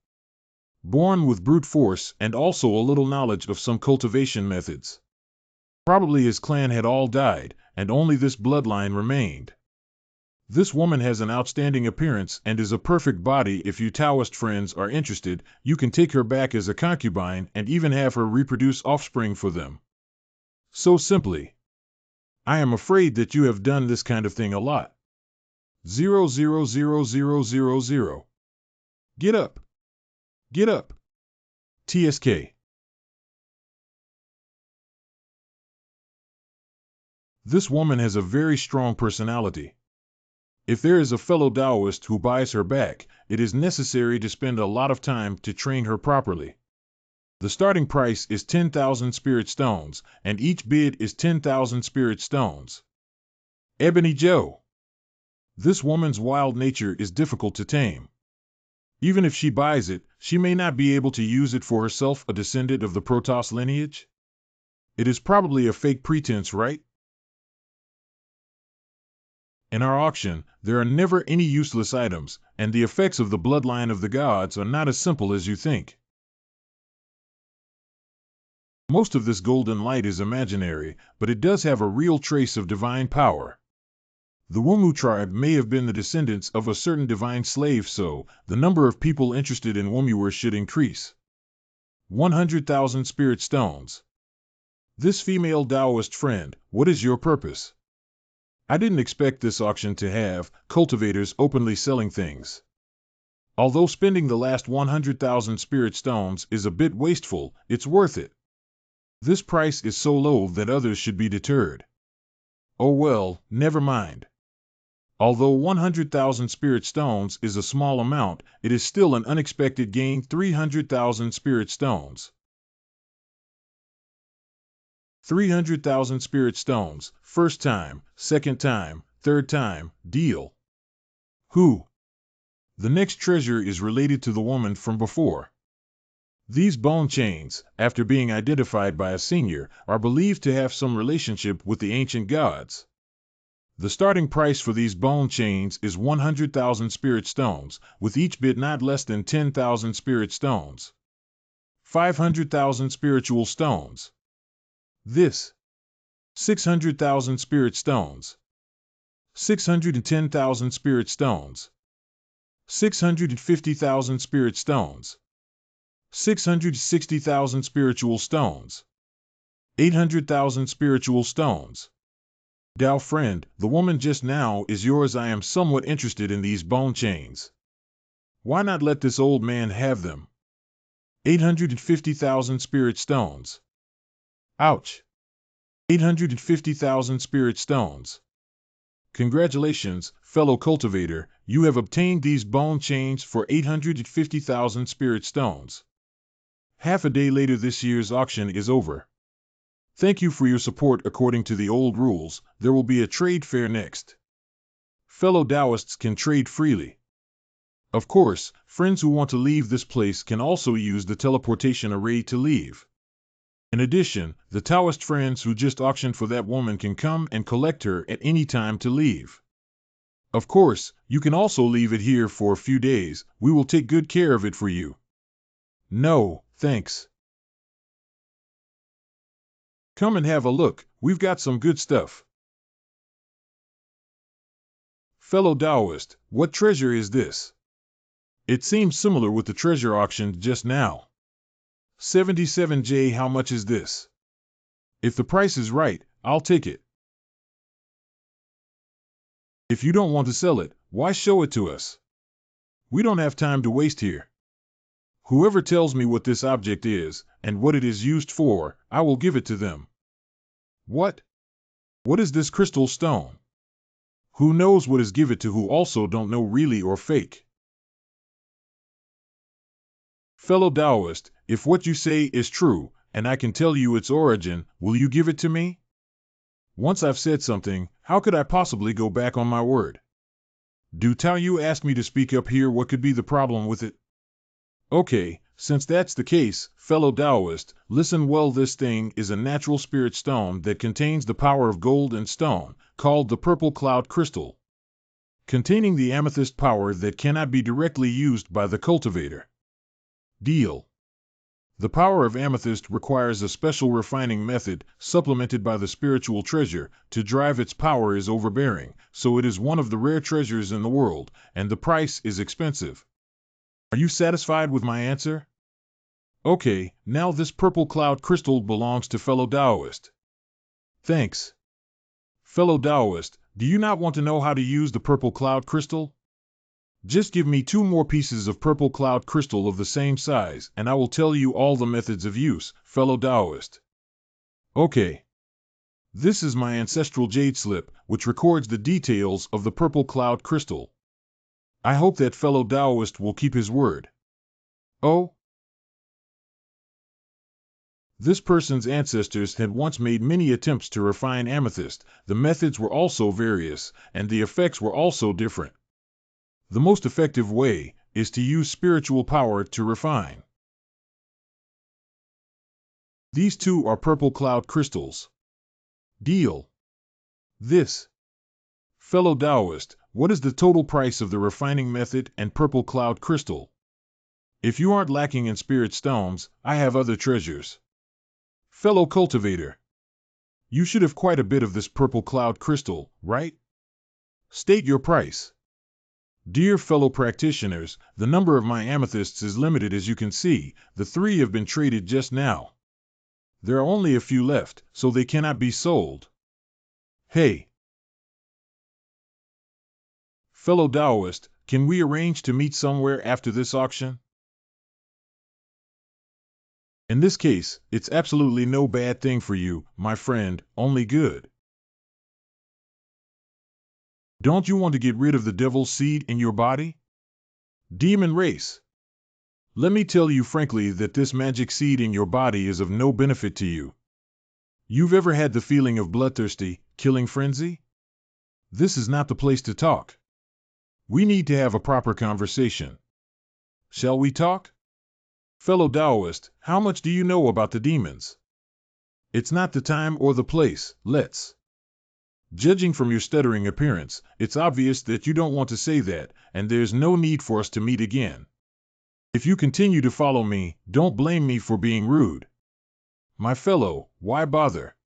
Born with brute force and also a little knowledge of some cultivation methods. Probably his clan had all died, and only this bloodline remained. This woman has an outstanding appearance and is a perfect body. If you Taoist friends are interested, you can take her back as a concubine and even have her reproduce offspring for them. So simply. I am afraid that you have done this kind of thing a lot. 0000000. Get up. Get up. TSK. This woman has a very strong personality. If there is a fellow Taoist who buys her back, it is necessary to spend a lot of time to train her properly. The starting price is 10,000 spirit stones, and each bid is 10,000 spirit stones. Ebony Joe. This woman's wild nature is difficult to tame. Even if she buys it, she may not be able to use it for herself, a descendant of the Protoss lineage. It is probably a fake pretense, right? In our auction, there are never any useless items, and the effects of the bloodline of the gods are not as simple as you think. Most of this golden light is imaginary, but it does have a real trace of divine power. The Wumu tribe may have been the descendants of a certain divine slave, so the number of people interested in Wumuer should increase. 100,000 spirit stones. This female Taoist friend, what is your purpose? I didn't expect this auction to have cultivators openly selling things. Although spending the last 100,000 spirit stones is a bit wasteful, it's worth it. This price is so low that others should be deterred. Oh well, never mind. Although 100,000 spirit stones is a small amount, it is still an unexpected gain. 300,000 spirit stones. 300,000 spirit stones, first time, second time, third time, deal. Who? The next treasure is related to the woman from before. These bone chains, after being identified by a senior, are believed to have some relationship with the ancient gods. The starting price for these bone chains is 100,000 spirit stones, with each bid not less than 10,000 spirit stones. 500,000 spiritual stones. This. 600,000 spirit stones. 610,000 spirit stones. 650,000 spirit stones. 660,000 spiritual stones. 800,000 spiritual stones. Tao friend, the woman just now is yours. I am somewhat interested in these bone chains. Why not let this old man have them? 850,000 spirit stones. Ouch. 850,000 spirit stones. Congratulations, fellow cultivator, you have obtained these bone chains for 850,000 spirit stones. Half a day later, this year's auction is over. Thank you for your support. According to the old rules, there will be a trade fair next. Fellow Taoists can trade freely. Of course, friends who want to leave this place can also use the teleportation array to leave. In addition, the Taoist friends who just auctioned for that woman can come and collect her at any time to leave. Of course, you can also leave it here for a few days. We will take good care of it for you. No, thanks. Come and have a look. We've got some good stuff. Fellow Taoist, what treasure is this? It seems similar with the treasure auctioned just now. 77J, how much is this? If the price is right, I'll take it. If you don't want to sell it, why show it to us? We don't have time to waste here. Whoever tells me what this object is, and what it is used for, I will give it to them. What? What is this crystal stone? Who knows what is give it to who also don't know really or fake? Fellow Taoist, if what you say is true, and I can tell you its origin, will you give it to me? Once I've said something, how could I possibly go back on my word? Do Tao you ask me to speak up here, what could be the problem with it? Okay, since that's the case, fellow Taoist, listen well, this thing is a natural spirit stone that contains the power of gold and stone, called the purple cloud crystal, containing the amethyst power that cannot be directly used by the cultivator. Deal. The power of amethyst requires a special refining method, supplemented by the spiritual treasure, to drive its power is overbearing, so it is one of the rare treasures in the world, and the price is expensive. Are you satisfied with my answer? Okay, now this purple cloud crystal belongs to fellow Taoist. Thanks. Fellow Taoist, do you not want to know how to use the purple cloud crystal? Just give me 2 more pieces of purple cloud crystal of the same size, and I will tell you all the methods of use, fellow Taoist. Okay. This is my ancestral jade slip, which records the details of the purple cloud crystal. I hope that fellow Taoist will keep his word. Oh? This person's ancestors had once made many attempts to refine amethyst. The methods were also various, and the effects were also different. The most effective way is to use spiritual power to refine. These 2 are purple cloud crystals. Deal. This. Fellow Taoist, what is the total price of the refining method and purple cloud crystal? If you aren't lacking in spirit stones, I have other treasures. Fellow cultivator, you should have quite a bit of this purple cloud crystal, right? State your price. Dear fellow practitioners, the number of my amethysts is limited, as you can see. The 3 have been traded just now. There are only a few left, so they cannot be sold. Hey. Fellow Taoist, can we arrange to meet somewhere after this auction? In this case, it's absolutely no bad thing for you, my friend, only good. Don't you want to get rid of the devil's seed in your body? Demon race. Let me tell you frankly that this magic seed in your body is of no benefit to you. You've ever had the feeling of bloodthirsty, killing frenzy? This is not the place to talk. We need to have a proper conversation. Shall we talk? Fellow Taoist, how much do you know about the demons? It's not the time or the place, let's. Judging from your stuttering appearance, it's obvious that you don't want to say that, and there's no need for us to meet again. If you continue to follow me, don't blame me for being rude. My fellow, why bother?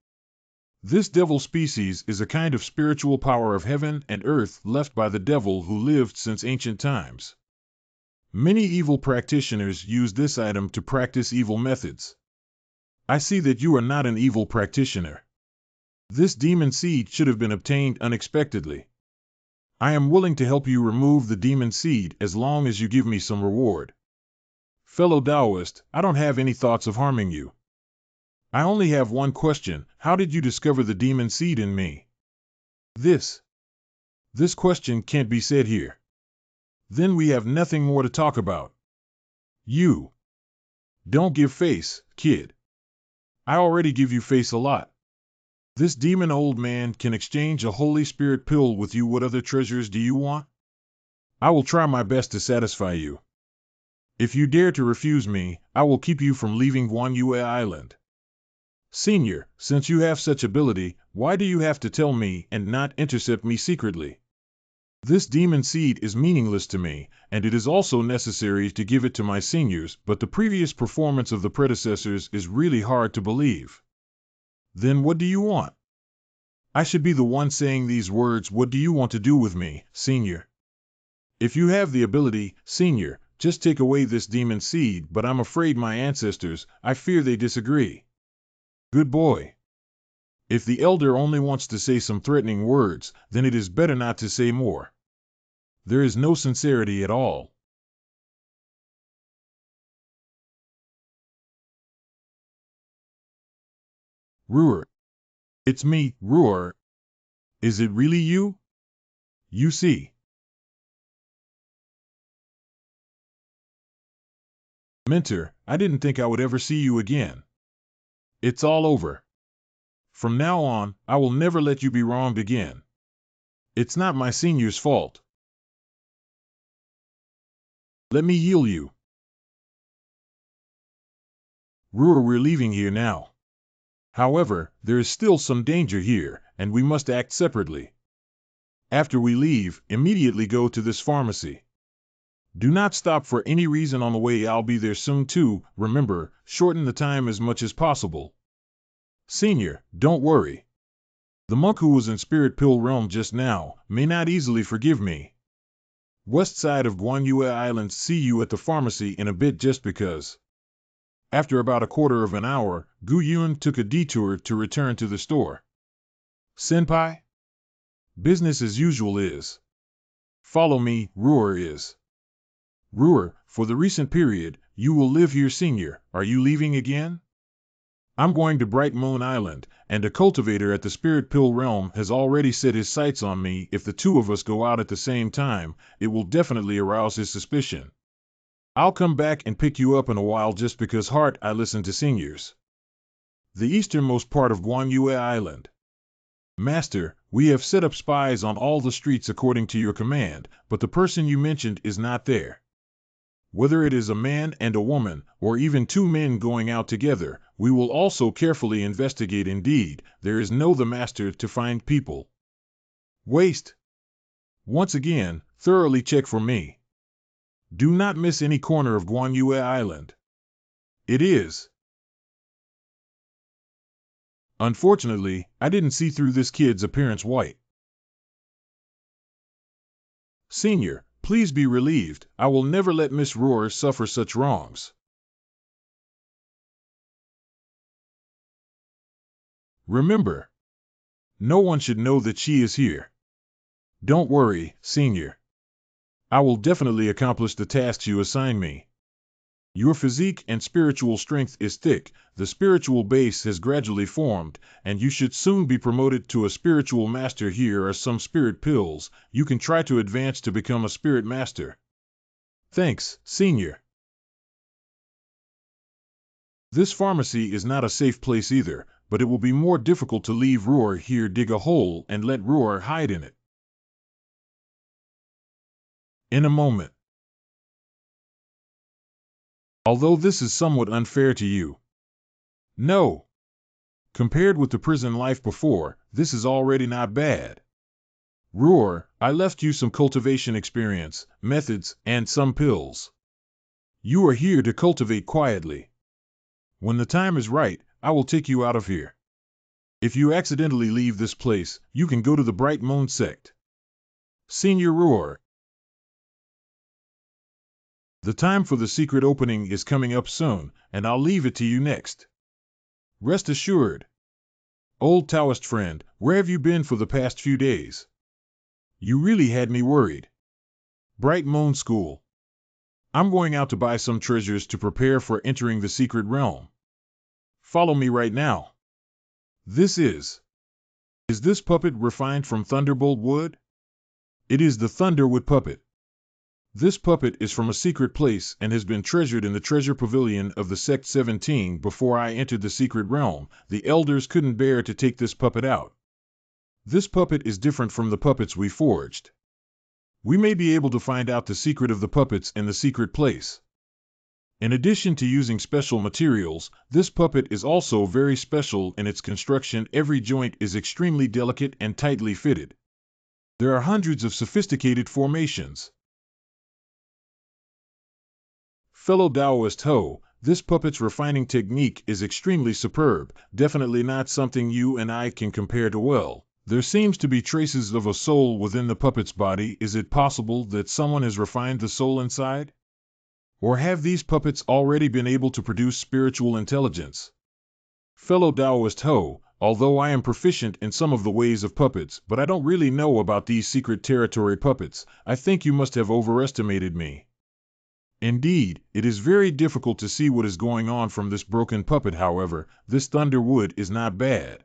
This devil species is a kind of spiritual power of heaven and earth left by the devil who lived since ancient times. Many evil practitioners use this item to practice evil methods. I see that you are not an evil practitioner. This demon seed should have been obtained unexpectedly. I am willing to help you remove the demon seed as long as you give me some reward. Fellow Taoist, I don't have any thoughts of harming you. I only have one question: how did you discover the demon seed in me? This question can't be said here. Then we have nothing more to talk about. You. Don't give face, kid. I already give you face a lot. This demon old man can exchange a Holy Spirit pill with you. What other treasures do you want? I will try my best to satisfy you. If you dare to refuse me, I will keep you from leaving Guanyue Island. Senior, since you have such ability, why do you have to tell me and not intercept me secretly? This demon seed is meaningless to me, and it is also necessary to give it to my seniors, but the previous performance of the predecessors is really hard to believe. Then what do you want? I should be the one saying these words. What do you want to do with me, Senior? If you have the ability, Senior, just take away this demon seed, but I'm afraid my ancestors, I fear they disagree. Good boy. If the elder only wants to say some threatening words, then it is better not to say more. There is no sincerity at all. Ruhr. It's me, Ruhr. Is it really you? You see. Mentor, I didn't think I would ever see you again. It's all over. From now on, I will never let you be wronged again. It's not my senior's fault. Let me heal you. Ruhr, we're leaving here now. However, there is still some danger here, and we must act separately. After we leave, immediately go to this pharmacy. Do not stop for any reason on the way. I'll be there soon too. Remember, shorten the time as much as possible. Senior, don't worry. The monk who was in Spirit Pill Realm just now may not easily forgive me. West side of Guanyue Island. See you at the pharmacy in a bit. Just because. After about a quarter of an hour, Gu Yun took a detour to return to the store. Senpai? Business as usual is. Follow me, Ruhr is. Ruhr, for the recent period, you will live here. Senior, are you leaving again? I'm going to Bright Moon Island, and a cultivator at the Spirit Pill Realm has already set his sights on me. If the two of us go out at the same time, it will definitely arouse his suspicion. I'll come back and pick you up in a while. Just because heart I listen to seniors. The easternmost part of Guanyue Island. Master, we have set up spies on all the streets according to your command, but the person you mentioned is not there. Whether it is a man and a woman, or even two men going out together, we will also carefully investigate. Indeed, there is no the master to find people. Waste. Once again, thoroughly check for me. Do not miss any corner of Guanyue Island. It is. Unfortunately, I didn't see through this kid's appearance. White. Senior, please be relieved. I will never let Miss Ruhr suffer such wrongs. Remember, no one should know that she is here. Don't worry, Senior. I will definitely accomplish the tasks you assign me. Your physique and spiritual strength is thick, the spiritual base has gradually formed, and you should soon be promoted to a spiritual master. Here are some spirit pills. You can try to advance to become a spirit master. Thanks, Senior. This pharmacy is not a safe place either, but it will be more difficult to leave Ruhr here. Dig a hole and let Ruhr hide in it. In a moment. Although this is somewhat unfair to you. No. Compared with the prison life before, this is already not bad. Ruhr, I left you some cultivation experience, methods, and some pills. You are here to cultivate quietly. When the time is right, I will take you out of here. If you accidentally leave this place, you can go to the Bright Moon sect. Senior Ruhr. The time for the secret opening is coming up soon, and I'll leave it to you next. Rest assured. Old Taoist friend, where have you been for the past few days? You really had me worried. Bright Moon School. I'm going out to buy some treasures to prepare for entering the secret realm. Follow me right now. This is this puppet refined from Thunderbolt wood? It is the Thunderwood puppet. This puppet is from a secret place and has been treasured in the treasure pavilion of the Sect 17. Before I entered the secret realm, the elders couldn't bear to take this puppet out. This puppet is different from the puppets we forged. We may be able to find out the secret of the puppets in the secret place. In addition to using special materials, this puppet is also very special in its construction. Every joint is extremely delicate and tightly fitted. There are hundreds of sophisticated formations. Fellow Taoist Ho, this puppet's refining technique is extremely superb, definitely not something you and I can compare to. Well, there seems to be traces of a soul within the puppet's body. Is it possible that someone has refined the soul inside? Or have these puppets already been able to produce spiritual intelligence? Fellow Taoist Ho, although I am proficient in some of the ways of puppets, but I don't really know about these secret territory puppets, I think you must have overestimated me. Indeed, it is very difficult to see what is going on from this broken puppet. However, this thunder wood is not bad.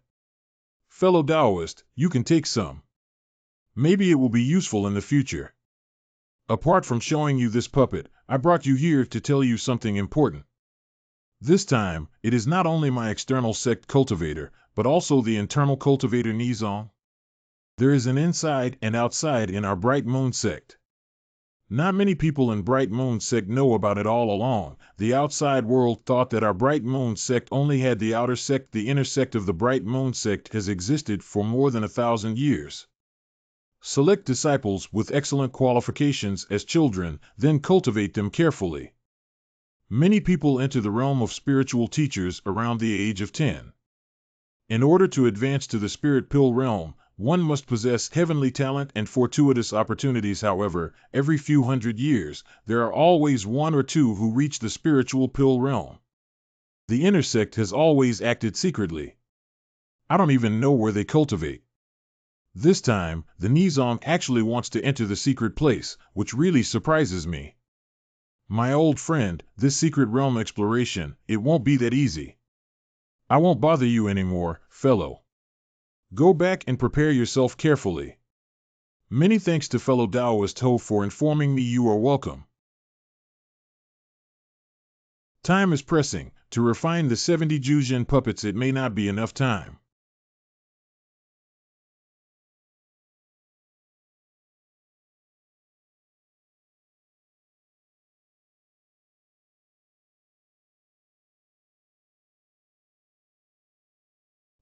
Fellow Taoist, you can take some. Maybe it will be useful in the future. Apart from showing you this puppet, I brought you here to tell you something important. This time, it is not only my external sect cultivator, but also the internal cultivator Nizong. There is an inside and outside in our Bright Moon sect. Not many people in Bright Moon sect know about it. All along, the outside world thought that our Bright Moon sect only had the outer sect. The inner sect of the Bright Moon sect has existed for more than 1,000 years. Select disciples with excellent qualifications as children, then cultivate them carefully. Many people enter the realm of spiritual teachers around the age of 10. In order to advance to the spirit pill realm, one must possess heavenly talent and fortuitous opportunities. However, every few hundred years, there are always one or two who reach the spiritual pill realm. The inner sect has always acted secretly. I don't even know where they cultivate. This time, the Nizong actually wants to enter the secret place, which really surprises me. My old friend, this secret realm exploration, it won't be that easy. I won't bother you anymore, fellow. Go back and prepare yourself carefully. Many thanks to fellow Taoist Ho for informing me. You are welcome. Time is pressing. To refine the 70 Juzhen puppets, it may not be enough time.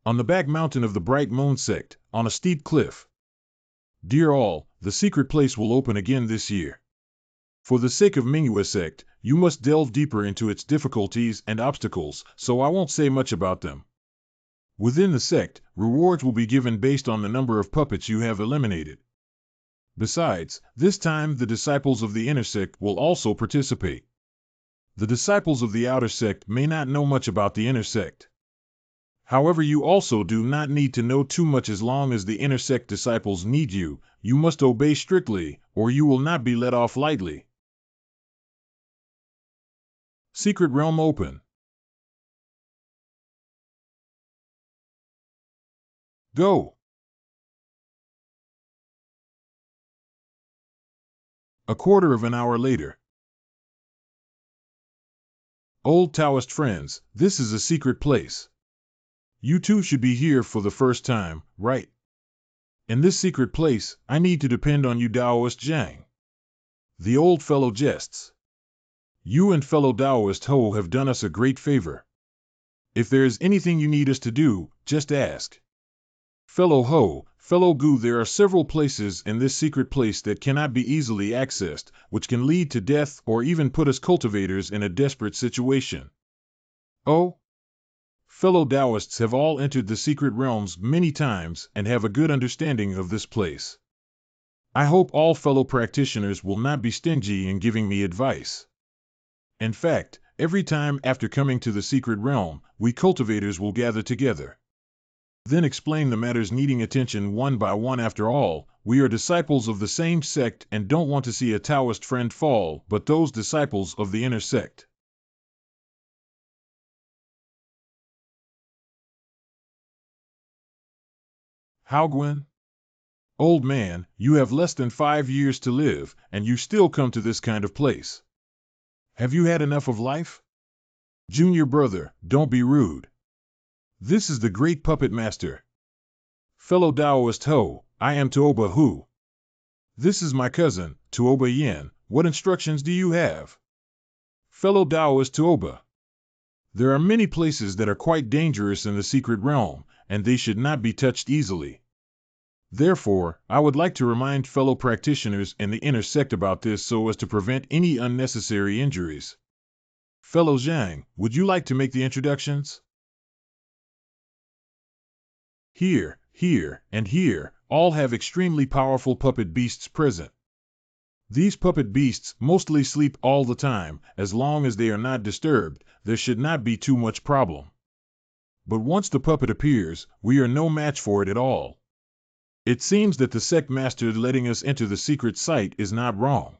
On the back mountain of the Bright Moon sect, on a steep cliff. Dear all, the secret place will open again this year. For the sake of Mingyue sect, you must delve deeper into its difficulties and obstacles, so I won't say much about them. Within the sect, rewards will be given based on the number of puppets you have eliminated. Besides, this time the disciples of the inner sect will also participate. The disciples of the outer sect may not know much about the inner sect. However, you also do not need to know too much. As long as the inner sect disciples need you, you must obey strictly, or you will not be let off lightly. Secret Realm open. Go. A quarter of an hour later. Old Taoist friends, this is a secret place. You two should be here for the first time, right? In this secret place, I need to depend on you, Taoist Zhang. The old fellow jests. You and fellow Taoist Ho have done us a great favor. If there is anything you need us to do, just ask. Fellow Ho, fellow Gu, there are several places in this secret place that cannot be easily accessed, which can lead to death or even put us cultivators in a desperate situation. Oh? Fellow Taoists have all entered the secret realms many times and have a good understanding of this place. I hope all fellow practitioners will not be stingy in giving me advice. In fact, every time after coming to the secret realm, we cultivators will gather together. Then explain the matters needing attention one by one. After all, we are disciples of the same sect and don't want to see a Taoist friend fall, but those disciples of the inner sect. How, Gwen? Old man, you have less than 5 years to live, and you still come to this kind of place. Have you had enough of life? Junior brother, don't be rude. This is the great puppet master. Fellow Taoist Ho, I am Toba Hu. This is my cousin, Tuoba Yin. What instructions do you have? Fellow Taoist Tuoba. There are many places that are quite dangerous in the secret realm, and they should not be touched easily. Therefore, I would like to remind fellow practitioners in the inner sect about this so as to prevent any unnecessary injuries. Fellow Zhang, would you like to make the introductions? Here, and here, all have extremely powerful puppet beasts present. These puppet beasts mostly sleep all the time. As long as they are not disturbed, there should not be too much problem. But once the puppet appears, we are no match for it at all. It seems that the sect master letting us enter the secret site is not wrong.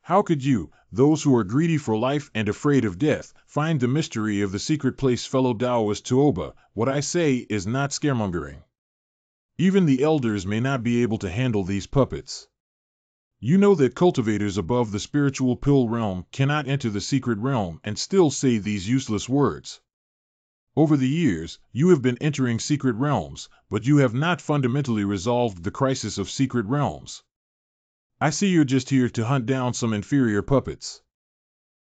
How could you, those who are greedy for life and afraid of death, find the mystery of the secret place? Fellow Taoist Tuoba, what I say is not scaremongering. Even the elders may not be able to handle these puppets. You know that cultivators above the spiritual pill realm cannot enter the secret realm and still say these useless words. Over the years, you have been entering secret realms, but you have not fundamentally resolved the crisis of secret realms. I see you're just here to hunt down some inferior puppets.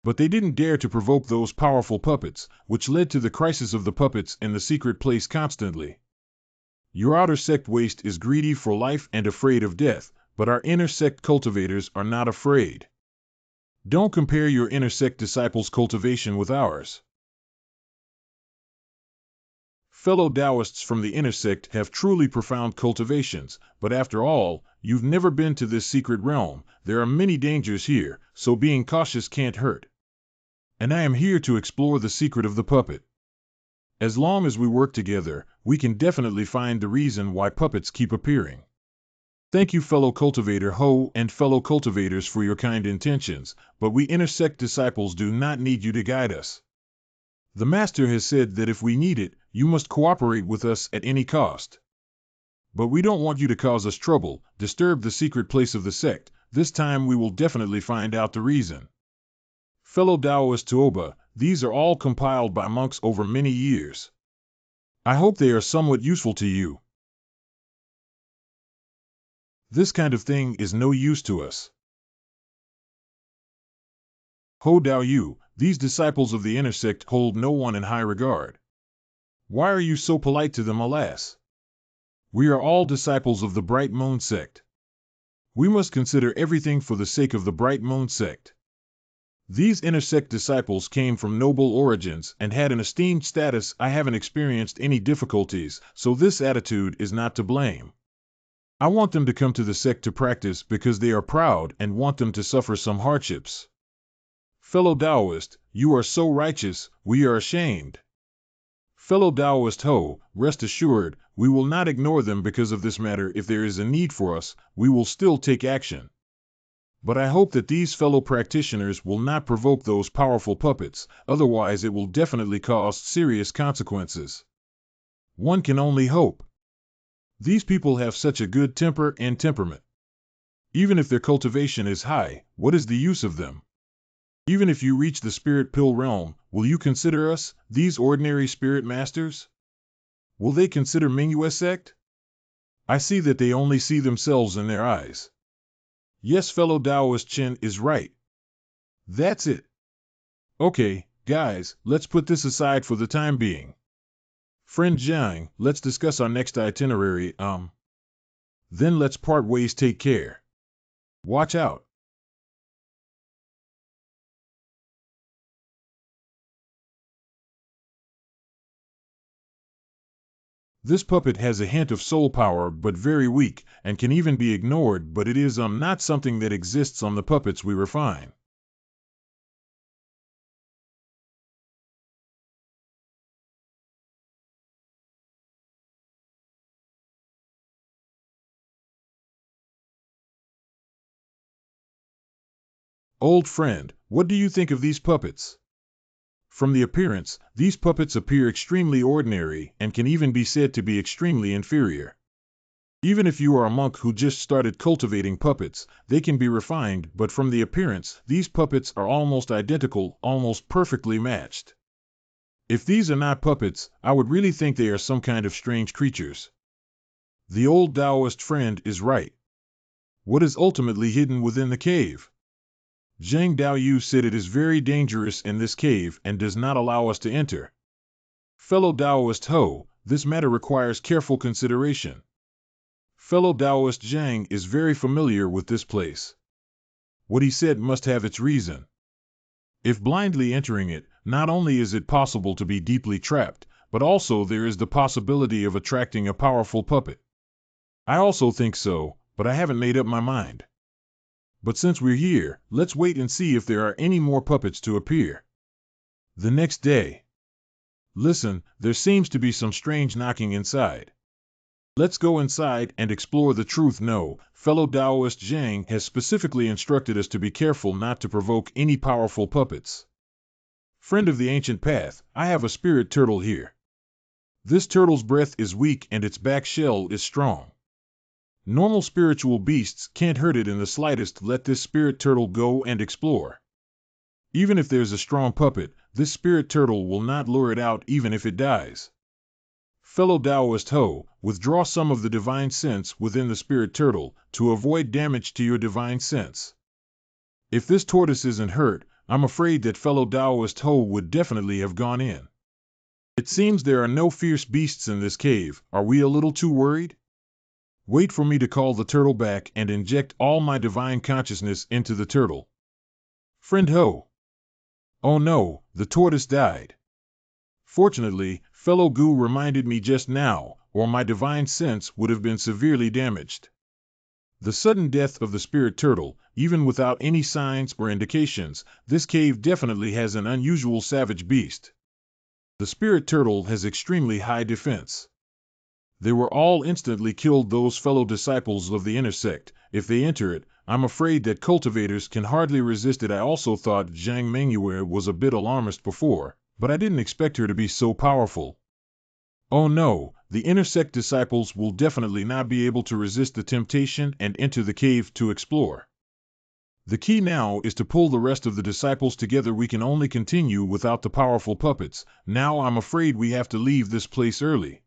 But they didn't dare to provoke those powerful puppets, which led to the crisis of the puppets in the secret place constantly. Your outer sect waste is greedy for life and afraid of death, but our inner sect cultivators are not afraid. Don't compare your inner sect disciples' cultivation with ours. Fellow Taoists from the inner sect have truly profound cultivations, but after all, you've never been to this secret realm. There are many dangers here, so being cautious can't hurt. And I am here to explore the secret of the puppet. As long as we work together, we can definitely find the reason why puppets keep appearing. Thank you, fellow cultivator Ho and fellow cultivators, for your kind intentions, but we inner sect disciples do not need you to guide us. The Master has said that if we need it, you must cooperate with us at any cost. But we don't want you to cause us trouble, disturb the secret place of the sect. This time we will definitely find out the reason. Fellow Taoist Tuoba, these are all compiled by monks over many years. I hope they are somewhat useful to you. This kind of thing is no use to us. Ho Dao Yu, these disciples of the inner sect hold no one in high regard. Why are you so polite to them, alas? We are all disciples of the Bright Moon sect. We must consider everything for the sake of the Bright Moon sect. These inner sect disciples came from noble origins and had an esteemed status. I haven't experienced any difficulties, so this attitude is not to blame. I want them to come to the sect to practice because they are proud and want them to suffer some hardships. Fellow Taoist, you are so righteous, we are ashamed. Fellow Taoist Ho, rest assured, we will not ignore them because of this matter. If there is a need for us, we will still take action. But I hope that these fellow practitioners will not provoke those powerful puppets, otherwise it will definitely cause serious consequences. One can only hope. These people have such a good temper and temperament. Even if their cultivation is high, what is the use of them? Even if you reach the spirit pill realm, will you consider us, these ordinary spirit masters? Will they consider Mingyue sect? I see that they only see themselves in their eyes. Yes, fellow Taoist Chen is right. That's it. Okay, guys, let's put this aside for the time being. Friend Zhang, let's discuss our next itinerary, Then let's part ways. Take care. Watch out. This puppet has a hint of soul power but very weak, and can even be ignored, but it is not something that exists on the puppets we refine. Old friend, what do you think of these puppets? From the appearance, these puppets appear extremely ordinary and can even be said to be extremely inferior. Even if you are a monk who just started cultivating puppets, they can be refined, but from the appearance, these puppets are almost identical, almost perfectly matched. If these are not puppets, I would really think they are some kind of strange creatures. The old Taoist friend is right. What is ultimately hidden within the cave? Zhang Daoyu said it is very dangerous in this cave and does not allow us to enter. Fellow Taoist Ho, this matter requires careful consideration. Fellow Taoist Zhang is very familiar with this place. What he said must have its reason. If blindly entering it, not only is it possible to be deeply trapped, but also there is the possibility of attracting a powerful puppet. I also think so, but I haven't made up my mind. But since we're here, let's wait and see if there are any more puppets to appear. The next day. Listen, there seems to be some strange knocking inside. Let's go inside and explore the truth. No, fellow Taoist Zhang has specifically instructed us to be careful not to provoke any powerful puppets. Friend of the ancient path, I have a spirit turtle here. This turtle's breath is weak and its back shell is strong. Normal spiritual beasts can't hurt it in the slightest. Let this spirit turtle go and explore. Even if there's a strong puppet, this spirit turtle will not lure it out even if it dies. Fellow Taoist Ho, withdraw some of the divine sense within the spirit turtle to avoid damage to your divine sense. If this tortoise isn't hurt, I'm afraid that fellow Taoist Ho would definitely have gone in. It seems there are no fierce beasts in this cave. Are we a little too worried? Wait for me to call the turtle back and inject all my divine consciousness into the turtle. Friend Ho. Oh no, the tortoise died. Fortunately, fellow Gu reminded me just now, or my divine sense would have been severely damaged. The sudden death of the spirit turtle, even without any signs or indications, this cave definitely has an unusual savage beast. The spirit turtle has extremely high defense. They were all instantly killed, those fellow disciples of the inner sect. If they enter it, I'm afraid that cultivators can hardly resist it. I also thought Zhang Mengyue was a bit alarmist before, but I didn't expect her to be so powerful. Oh no, the inner sect disciples will definitely not be able to resist the temptation and enter the cave to explore. The key now is to pull the rest of the disciples together. We can only continue without the powerful puppets. Now I'm afraid we have to leave this place early.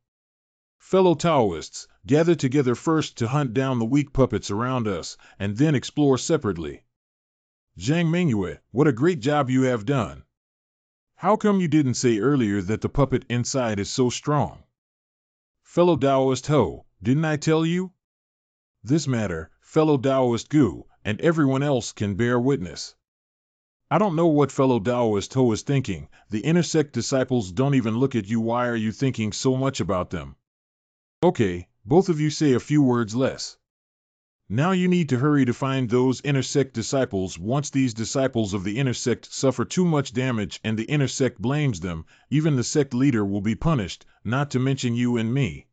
Fellow Taoists, gather together first to hunt down the weak puppets around us, and then explore separately. Zhang Mengyue, what a great job you have done. How come you didn't say earlier that the puppet inside is so strong? Fellow Taoist Ho, didn't I tell you? This matter, fellow Taoist Gu, and everyone else can bear witness. I don't know what fellow Taoist Ho is thinking. The inner sect disciples don't even look at you. Why are you thinking so much about them? Okay, both of you say a few words less. Now you need to hurry to find those inner sect disciples. Once these disciples of the inner sect suffer too much damage and the inner sect blames them, even the sect leader will be punished, not to mention you and me.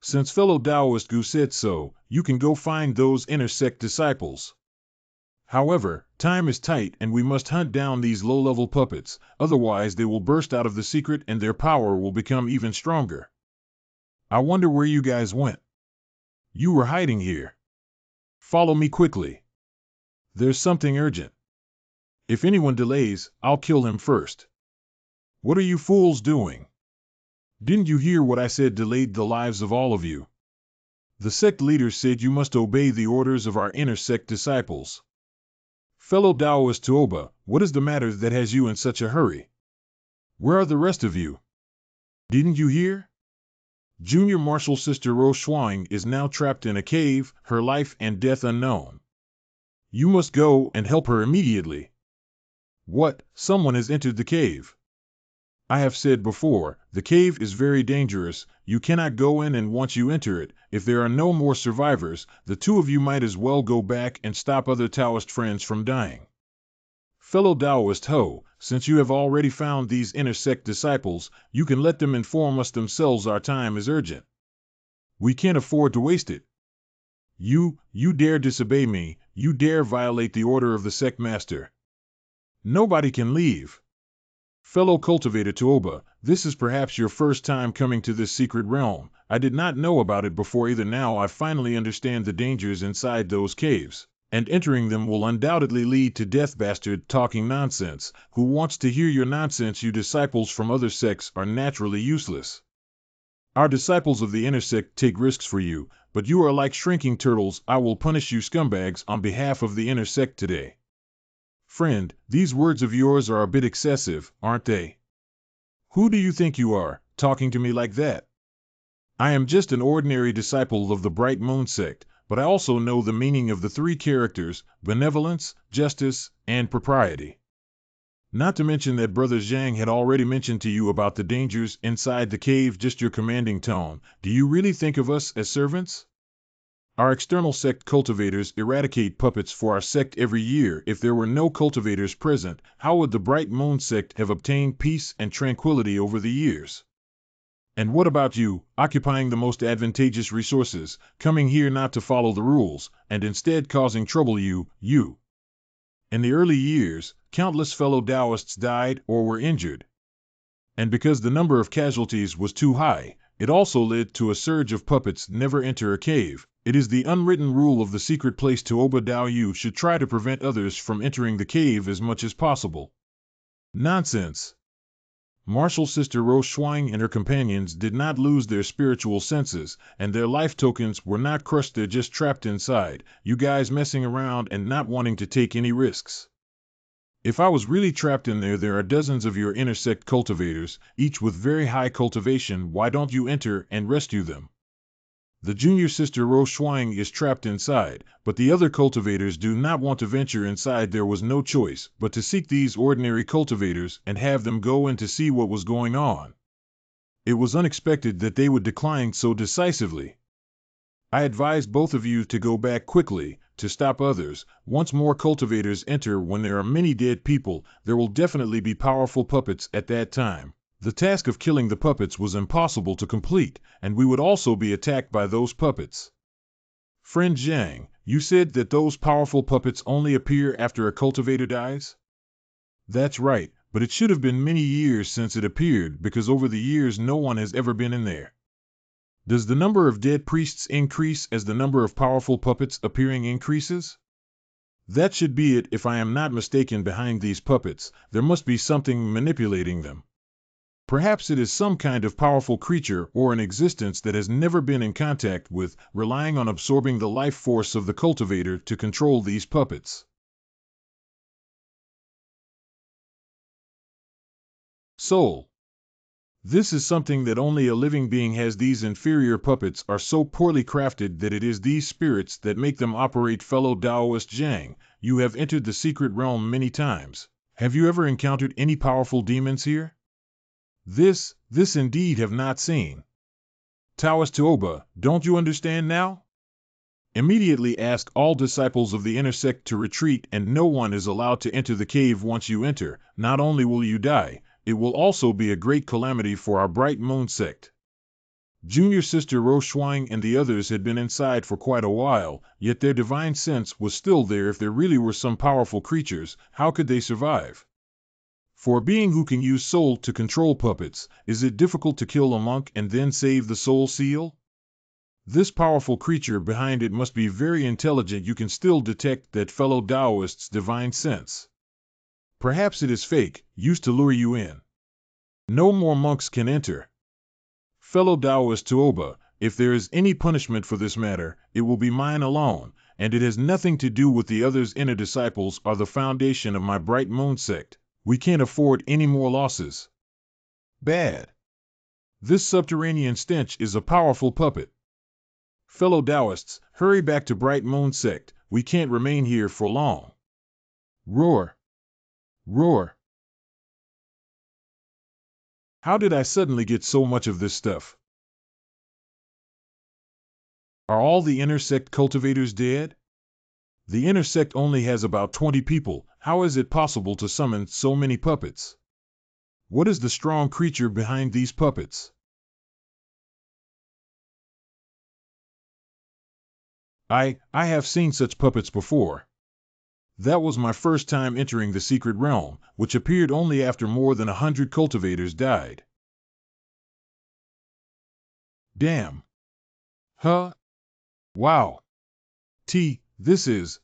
Since fellow Taoist Gu said so, you can go find those inner sect disciples. However, time is tight and we must hunt down these low-level puppets, otherwise they will burst out of the secret and their power will become even stronger. I wonder where you guys went. You were hiding here. Follow me quickly. There's something urgent. If anyone delays, I'll kill him first. What are you fools doing? Didn't you hear what I said? Delayed the lives of all of you. The sect leader said you must obey the orders of our inner sect disciples. Fellow Taoist Tuoba, what is the matter that has you in such a hurry? Where are the rest of you? Didn't you hear? Junior Marshal Sister Ro Shuang is now trapped in a cave, her life and death unknown. You must go and help her immediately. What? Someone has entered the cave. I have said before, the cave is very dangerous. You cannot go in, and once you enter it, if there are no more survivors, the two of you might as well go back and stop other Taoist friends from dying. Fellow Taoist Ho, since you have already found these inner sect disciples, you can let them inform us themselves. Our time is urgent. We can't afford to waste it. You dare disobey me, you dare violate the order of the sect master. Nobody can leave. Fellow cultivator Tuoba, this is perhaps your first time coming to this secret realm. I did not know about it before either. Now I finally understand the dangers inside those caves, and entering them will undoubtedly lead to death. Bastard talking nonsense. Who wants to hear your nonsense? You disciples from other sects are naturally useless. Our disciples of the inner sect take risks for you, but you are like shrinking turtles. I will punish you scumbags on behalf of the inner sect today. Friend, these words of yours are a bit excessive, aren't they? Who do you think you are, talking to me like that? I am just an ordinary disciple of the Bright Moon sect, but I also know the meaning of the three characters, benevolence, justice, and propriety. Not to mention that Brother Zhang had already mentioned to you about the dangers inside the cave. Just your commanding tone. Do you really think of us as servants? Our external sect cultivators eradicate puppets for our sect every year. If there were no cultivators present, how would the Bright Moon sect have obtained peace and tranquility over the years? And what about you, occupying the most advantageous resources, coming here not to follow the rules, and instead causing trouble? You. In the early years, countless fellow Taoists died or were injured. And because the number of casualties was too high, it also led to a surge of puppets. Never enter a cave. It is the unwritten rule of the secret place to Oba Dao. You should try to prevent others from entering the cave as much as possible. Nonsense. Martial Sister Rose Shuang and her companions did not lose their spiritual senses, and their life tokens were not crushed. They're just trapped inside, you guys messing around and not wanting to take any risks. If I was really trapped in there are dozens of your inner sect cultivators, each with very high cultivation. Why don't you enter and rescue them? The junior sister Rose Shuang is trapped inside, but the other cultivators do not want to venture inside. There was no choice but to seek these ordinary cultivators and have them go in to see what was going on. It was unexpected that they would decline so decisively. I advise both of you to go back quickly, to stop others. Once more cultivators enter, when there are many dead people, there will definitely be powerful puppets at that time. The task of killing the puppets was impossible to complete, and we would also be attacked by those puppets. Friend Zhang, you said that those powerful puppets only appear after a cultivator dies? That's right, but it should have been many years since it appeared, because over the years no one has ever been in there. Does the number of dead priests increase as the number of powerful puppets appearing increases? That should be it. If I am not mistaken, behind these puppets, there must be something manipulating them. Perhaps it is some kind of powerful creature or an existence that has never been in contact with, relying on absorbing the life force of the cultivator to control these puppets. Soul. This is something that only a living being has. These inferior puppets are so poorly crafted that it is these spirits that make them operate. Fellow Taoist Zhang, you have entered the secret realm many times. Have you ever encountered any powerful demons here? This indeed have not seen. Taoist to Oba, don't you understand now? Immediately ask all disciples of the inner sect to retreat, and no one is allowed to enter the cave. Once you enter, not only will you die, it will also be a great calamity for our Bright Moon sect. Junior Sister Rose Shuang and the others had been inside for quite a while, yet their divine sense was still there. If there really were some powerful creatures, how could they survive? For a being who can use soul to control puppets, is it difficult to kill a monk and then save the soul seal? This powerful creature behind it must be very intelligent. You can still detect that fellow Taoist's divine sense. Perhaps it is fake, used to lure you in. No more monks can enter. Fellow Taoist to Oba, if there is any punishment for this matter, it will be mine alone, and it has nothing to do with the others. Inner disciples are the foundation of my Bright Moon sect. We can't afford any more losses. Bad. This subterranean stench is a powerful puppet. Fellow Taoists, hurry back to Bright Moon sect. We can't remain here for long. Roar. Roar. How did I suddenly get so much of this stuff? Are all the inner sect cultivators dead? The inner sect only has about 20 people. How is it possible to summon so many puppets? What is the strong creature behind these puppets? I have seen such puppets before. That was my first time entering the secret realm, which appeared only after more than 100 cultivators died. Damn. Huh? Wow.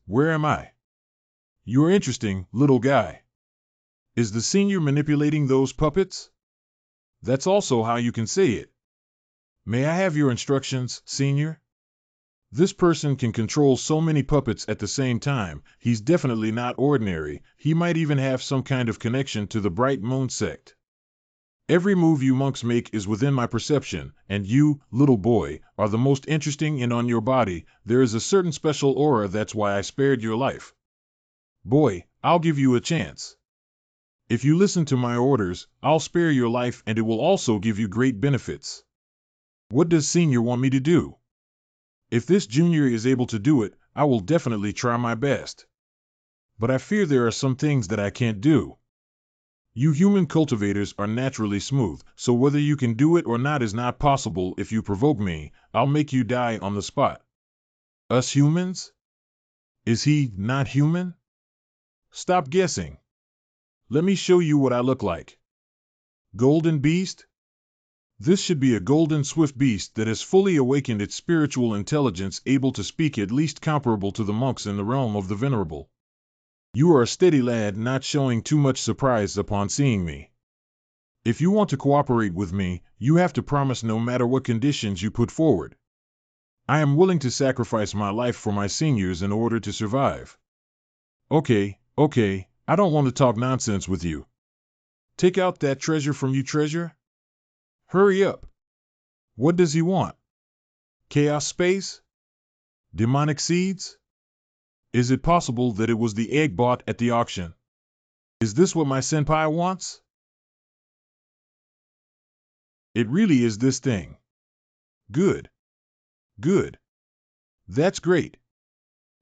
Where am I? You're interesting, little guy. Is the senior manipulating those puppets? That's also how you can say it. May I have your instructions, Senior? This person can control so many puppets at the same time. He's definitely not ordinary. He might even have some kind of connection to the Bright Moon sect. Every move you monks make is within my perception, and you, little boy, are the most interesting, and on your body there is a certain special aura. That's why I spared your life. Boy, I'll give you a chance. If you listen to my orders, I'll spare your life, and it will also give you great benefits. What does Senior want me to do? If this Junior is able to do it, I will definitely try my best. But I fear there are some things that I can't do. You human cultivators are naturally smooth, so whether you can do it or not is not possible. If you provoke me, I'll make you die on the spot. Us humans? Is he not human? Stop guessing. Let me show you what I look like. Golden beast? This should be a golden swift beast that has fully awakened its spiritual intelligence, able to speak, at least comparable to the monks in the realm of the venerable. You are a steady lad, not showing too much surprise upon seeing me. If you want to cooperate with me, you have to promise no matter what conditions you put forward. I am willing to sacrifice my life for my seniors in order to survive. Okay, I don't want to talk nonsense with you. Take out that treasure from you, treasure. Hurry up. What does he want? Chaos space? Demonic seeds? Is it possible that it was the egg bought at the auction? Is this what my senpai wants? It really is this thing. Good. That's great.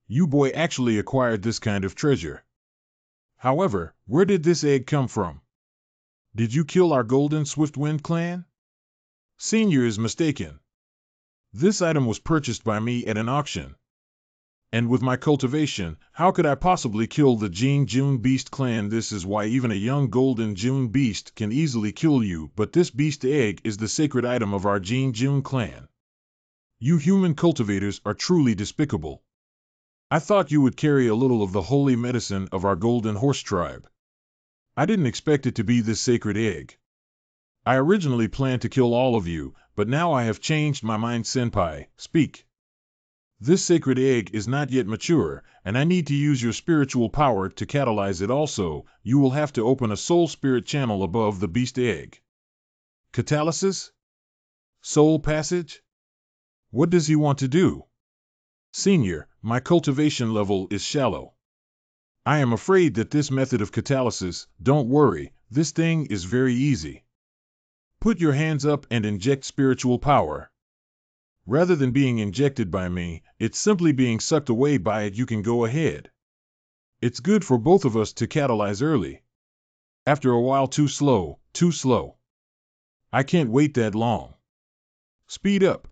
You boy actually acquired this kind of treasure. However, where did this egg come from? Did you kill our Golden Swiftwind clan? Senior is mistaken. This item was purchased by me at an auction. And with my cultivation, how could I possibly kill the Jing June Beast clan? This is why even a young Golden June Beast can easily kill you, but this beast egg is the sacred item of our Jing June clan. You human cultivators are truly despicable. I thought you would carry a little of the holy medicine of our Golden Horse tribe. I didn't expect it to be this sacred egg. I originally planned to kill all of you, but now I have changed my mind. Senpai, speak. This sacred egg is not yet mature, and I need to use your spiritual power to catalyze it. Also, you will have to open a soul spirit channel above the beast egg. Catalysis? Soul passage? What does he want to do? Senior, my cultivation level is shallow. I am afraid that this method of catalysis, don't worry, this thing is very easy. Put your hands up and inject spiritual power. Rather than being injected by me, it's simply being sucked away by it. You can go ahead. It's good for both of us to catalyze early. After a while, too slow. I can't wait that long. Speed up.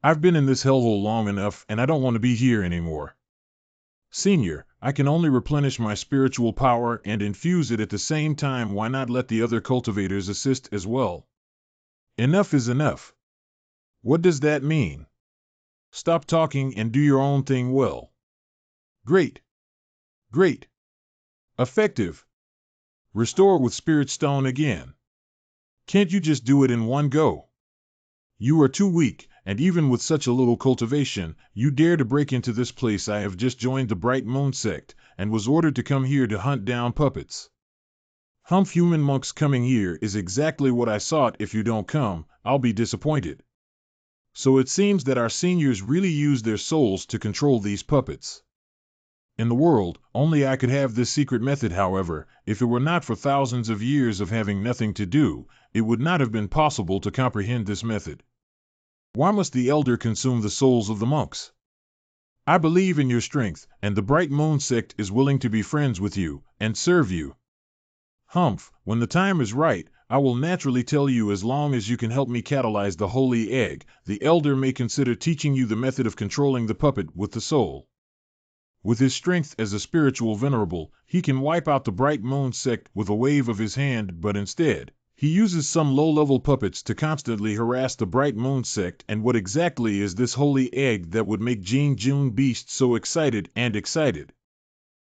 I've been in this hellhole long enough, and I don't want to be here anymore. Senior, I can only replenish my spiritual power and infuse it at the same time. Why not let the other cultivators assist as well? Enough is enough. What does that mean? Stop talking and do your own thing well. Great. Effective. Restore with Spirit Stone again. Can't you just do it in one go? You are too weak, and even with such a little cultivation, you dare to break into this place. I have just joined the Bright Moon sect, and was ordered to come here to hunt down puppets. Human monks coming here is exactly what I sought. If you don't come, I'll be disappointed. So it seems that our seniors really use their souls to control these puppets. In the world, only I could have this secret method. However, if it were not for thousands of years of having nothing to do, it would not have been possible to comprehend this method. Why must the elder consume the souls of the monks? I believe in your strength, and the Bright Moon sect is willing to be friends with you, and serve you. When the time is right, I will naturally tell you. As long as you can help me catalyze the holy egg, the elder may consider teaching you the method of controlling the puppet with the soul. With his strength as a spiritual venerable, he can wipe out the Bright Moon sect with a wave of his hand, but instead, he uses some low-level puppets to constantly harass the Bright Moon sect. And what exactly is this holy egg that would make Jing June Beast so excited?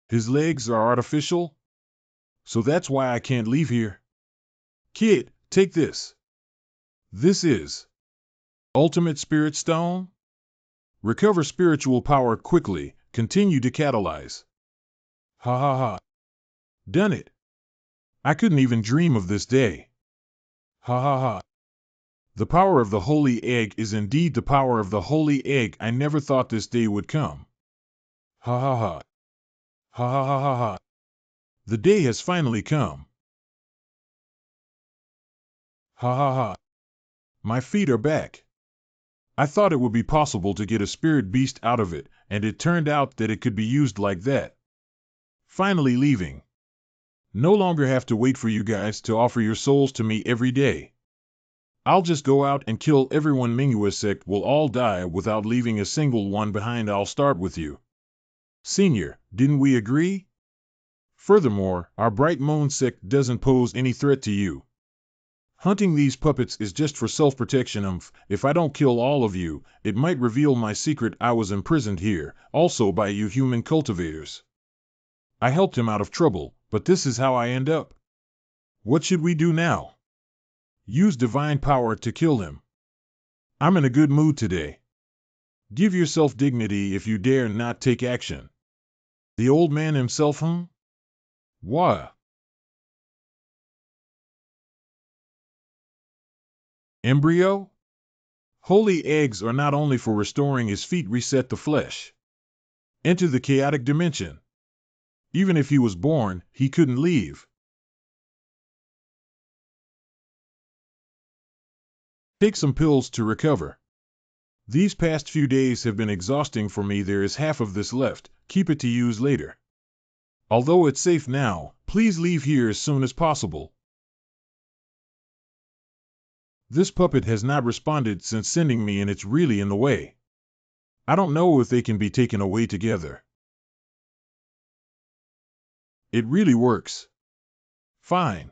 His legs are artificial? So that's why I can't leave here. Kid, take this. This is Ultimate Spirit Stone? Recover spiritual power quickly, continue to catalyze. Ha ha ha. Done it. I couldn't even dream of this day. Ha ha ha. The power of the holy egg is indeed the power of the holy egg. I never thought this day would come. Ha ha ha. Ha ha ha ha ha. The day has finally come. Ha ha ha. My feet are back. I thought it would be possible to get a spirit beast out of it, and it turned out that it could be used like that. Finally leaving. No longer have to wait for you guys to offer your souls to me every day. I'll just go out and kill everyone. Mingyue sect will all die without leaving a single one behind. I'll start with you. Senior, didn't we agree? Furthermore, our Bright Moon sect doesn't pose any threat to you. Hunting these puppets is just for self-protection. If I don't kill all of you, it might reveal my secret. I was imprisoned here, also by you human cultivators. I helped him out of trouble, but this is how I end up. What should we do now? Use divine power to kill him. I'm in a good mood today. Give yourself dignity if you dare not take action. The old man himself, Why? Embryo? Holy eggs are not only for restoring his feet, reset the flesh. Enter the chaotic dimension. Even if he was born, he couldn't leave. Take some pills to recover. These past few days have been exhausting for me. There is half of this left. Keep it to use later. Although it's safe now, please leave here as soon as possible. This puppet has not responded since sending me, and it's really in the way. I don't know if they can be taken away together. It really works. Fine.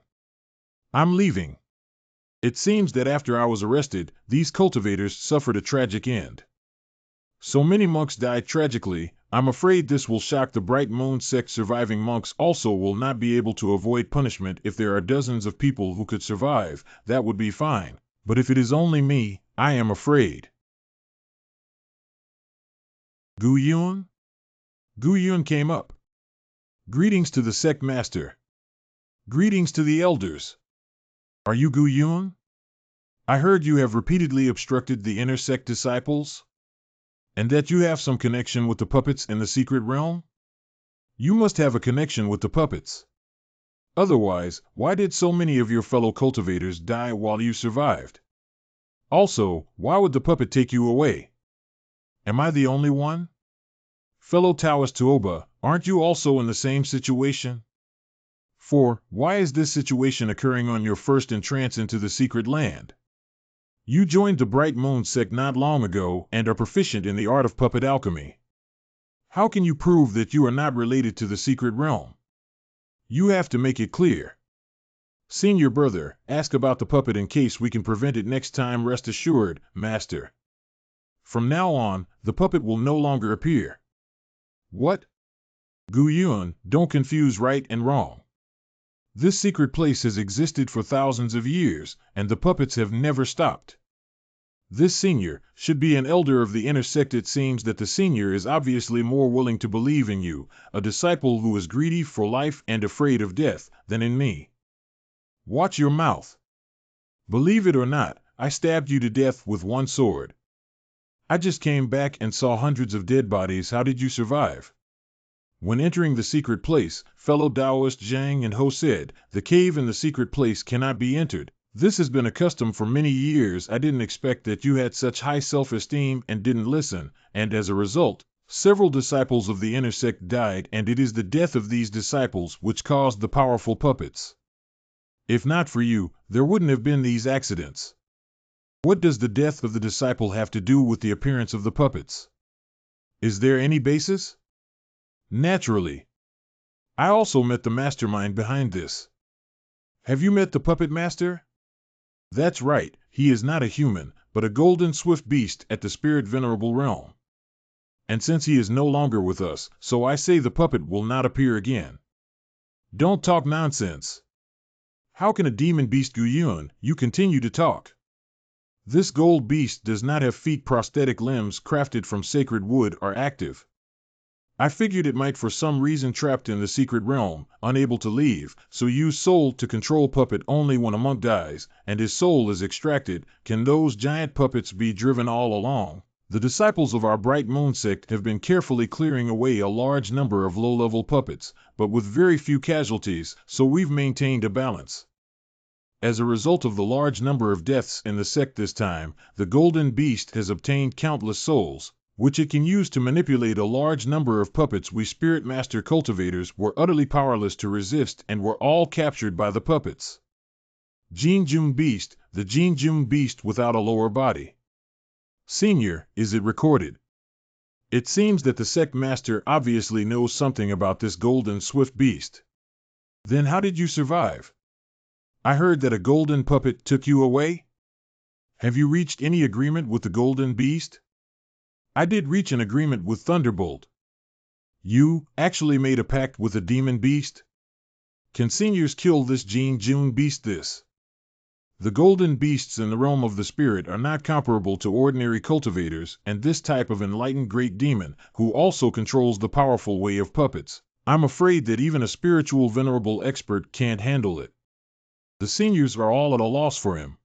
I'm leaving. It seems that after I was arrested, these cultivators suffered a tragic end. So many monks died tragically. I'm afraid this will shock the Bright Moon sect. Surviving monks also will not be able to avoid punishment. If there are dozens of people who could survive, that would be fine. But if it is only me, I am afraid. Gu Yun? Gu Yun came up. Greetings to the sect master. Greetings to the elders. Are you Gu Yun? I heard you have repeatedly obstructed the inner sect disciples, and that you have some connection with the puppets in the secret realm? You must have a connection with the puppets. Otherwise, why did so many of your fellow cultivators die while you survived? Also, why would the puppet take you away? Am I the only one? Fellow Taoist Tuoba, aren't you also in the same situation? 4. Why is this situation occurring on your first entrance into the secret land? You joined the Bright Moon sect not long ago and are proficient in the art of puppet alchemy. How can you prove that you are not related to the secret realm? You have to make it clear. Senior brother, ask about the puppet in case we can prevent it next time. Rest assured, master. From now on, the puppet will no longer appear. What? Gu Yun, don't confuse right and wrong. This secret place has existed for thousands of years, and the puppets have never stopped. This senior should be an elder of the inner sect. It seems that the senior is obviously more willing to believe in you, a disciple who is greedy for life and afraid of death, than in me. Watch your mouth. Believe it or not, I stabbed you to death with one sword. I just came back and saw hundreds of dead bodies. How did you survive? When entering the secret place, fellow Taoist Zhang and Ho said, the cave in the secret place cannot be entered. This has been a custom for many years. I didn't expect that you had such high self-esteem and didn't listen, and as a result, several disciples of the inner sect died, and it is the death of these disciples which caused the powerful puppets. If not for you, there wouldn't have been these accidents. What does the death of the disciple have to do with the appearance of the puppets? Is there any basis? Naturally. I also met the mastermind behind this. Have you met the puppet master? That's right, he is not a human, but a golden swift beast at the spirit venerable realm. And since he is no longer with us, so I say the puppet will not appear again. Don't talk nonsense. How can a demon beast Gu Yun, you continue to talk? This gold beast does not have feet. Prosthetic limbs crafted from sacred wood are active. I figured it might for some reason trapped in the secret realm, unable to leave, so use soul to control puppet. Only when a monk dies, and his soul is extracted, can those giant puppets be driven. All along, the disciples of our Bright Moon sect have been carefully clearing away a large number of low-level puppets, but with very few casualties, so we've maintained a balance. As a result of the large number of deaths in the sect this time, the golden beast has obtained countless souls, which it can use to manipulate a large number of puppets. We Spirit Master cultivators were utterly powerless to resist and were all captured by the puppets. Jinjun Beast, the Jinjun Beast without a lower body. Senior, is it recorded? It seems that the sect master obviously knows something about this golden swift beast. Then how did you survive? I heard that a golden puppet took you away? Have you reached any agreement with the golden beast? I did reach an agreement with Thunderbolt. You actually made a pact with a demon beast? Can seniors kill this Jinjun beast? The golden beasts in the realm of the spirit are not comparable to ordinary cultivators, and this type of enlightened great demon, who also controls the powerful way of puppets, I'm afraid that even a spiritual venerable expert can't handle it. The seniors are all at a loss for him.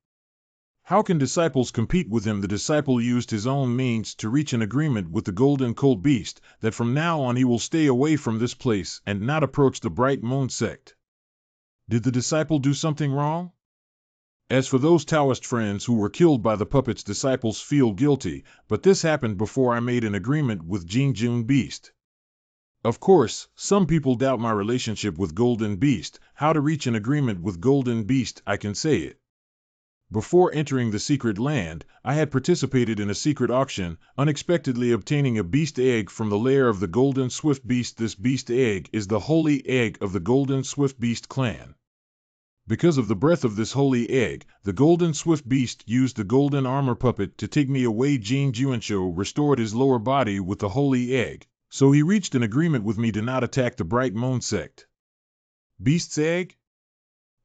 How can disciples compete with him? The disciple used his own means to reach an agreement with the golden cold beast, that from now on he will stay away from this place and not approach the Bright Moon sect. Did the disciple do something wrong? As for those Taoist friends who were killed by the puppets, disciples feel guilty, but this happened before I made an agreement with Jinjun Beast. Of course, some people doubt my relationship with Golden Beast. How to reach an agreement with Golden Beast? I can say it. Before entering the secret land, I had participated in a secret auction, unexpectedly obtaining a beast egg from the lair of the Golden Swift Beast. This beast egg is the holy egg of the Golden Swift Beast clan. Because of the breath of this holy egg, the Golden Swift Beast used the golden armor puppet to take me away. Jing Juanshou restored his lower body with the holy egg, so he reached an agreement with me to not attack the Bright Moon sect. Beast's egg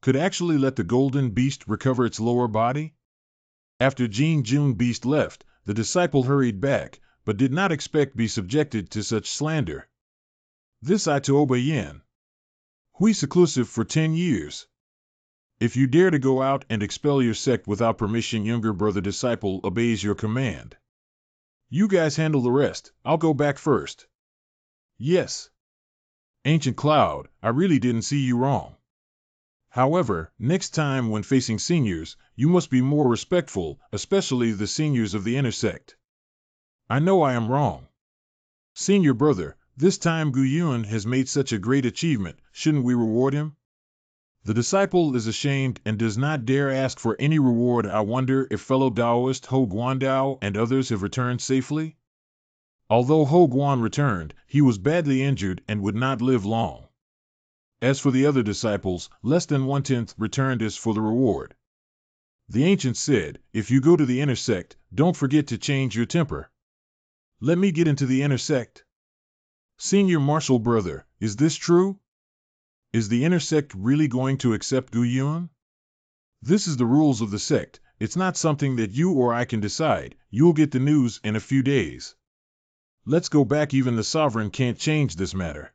could actually let the golden beast recover its lower body? After Jinjun Beast left, the disciple hurried back, but did not expect be subjected to such slander. This I to obey yen. Hui seclusive for 10 years. If you dare to go out and expel your sect without permission, younger brother disciple obeys your command. You guys handle the rest, I'll go back first. Yes. Ancient Cloud, I really didn't see you wrong. However, next time when facing seniors, you must be more respectful, especially the seniors of the inner sect. I know I am wrong. Senior brother, this time Gu Yuan has made such a great achievement, shouldn't we reward him? The disciple is ashamed and does not dare ask for any reward. I wonder if fellow Taoist Ho Guandao and others have returned safely? Although Ho Guan returned, he was badly injured and would not live long. As for the other disciples, less than 1/10 returned. As for the reward, the ancients said, if you go to the inner sect, don't forget to change your temper. Let me get into the inner sect. Senior martial brother, is this true? Is the inner sect really going to accept Gu Yuan? This is the rules of the sect. It's not something that you or I can decide. You'll get the news in a few days. Let's go back. Even the sovereign can't change this matter.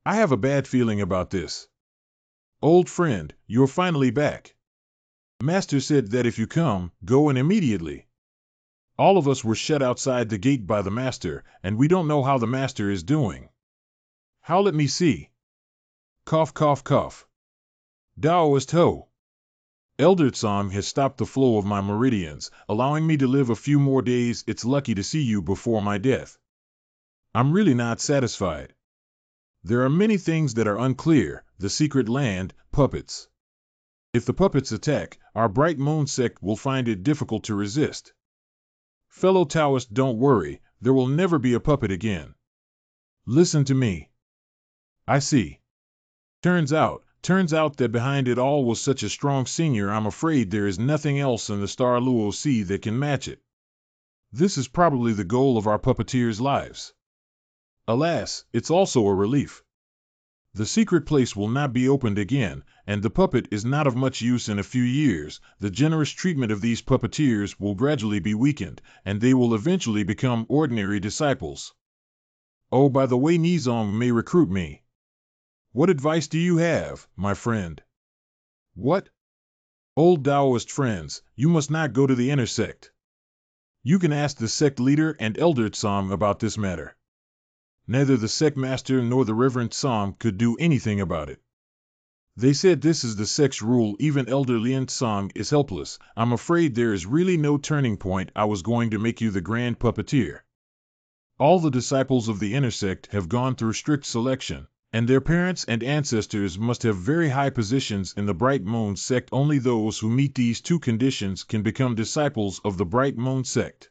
I have a bad feeling about this. Old friend, you're finally back. Master said that if you come, go in immediately. All of us were shut outside the gate by the master, and we don't know how the master is doing. How? Let me see. Cough, cough, cough. Taoist Ho. Elder Tsang has stopped the flow of my meridians, allowing me to live a few more days. It's lucky to see you before my death. I'm really not satisfied. There are many things that are unclear. The secret land, puppets. If the puppets attack, our Bright Moon sect will find it difficult to resist. Fellow Taoist, don't worry, there will never be a puppet again. Listen to me. I see. Turns out that behind it all was such a strong senior. I'm afraid there is nothing else in the Star Luo Sea that can match it. This is probably the goal of our puppeteers' lives. Alas, it's also a relief. The secret place will not be opened again, and the puppet is not of much use in a few years. The generous treatment of these puppeteers will gradually be weakened, and they will eventually become ordinary disciples. Oh, by the way, Nizong may recruit me. What advice do you have, my friend? What? Old Taoist friends, you must not go to the inner sect. You can ask the sect leader and Elder Tsang about this matter. Neither the sect master nor the Reverend Tsang could do anything about it. They said this is the sect's rule. Even Elder Lien Tsang is helpless. I'm afraid there is really no turning point. I was going to make you the grand puppeteer. All the disciples of the inner sect have gone through strict selection, and their parents and ancestors must have very high positions in the Bright Moon sect. Only those who meet these two conditions can become disciples of the Bright Moon sect.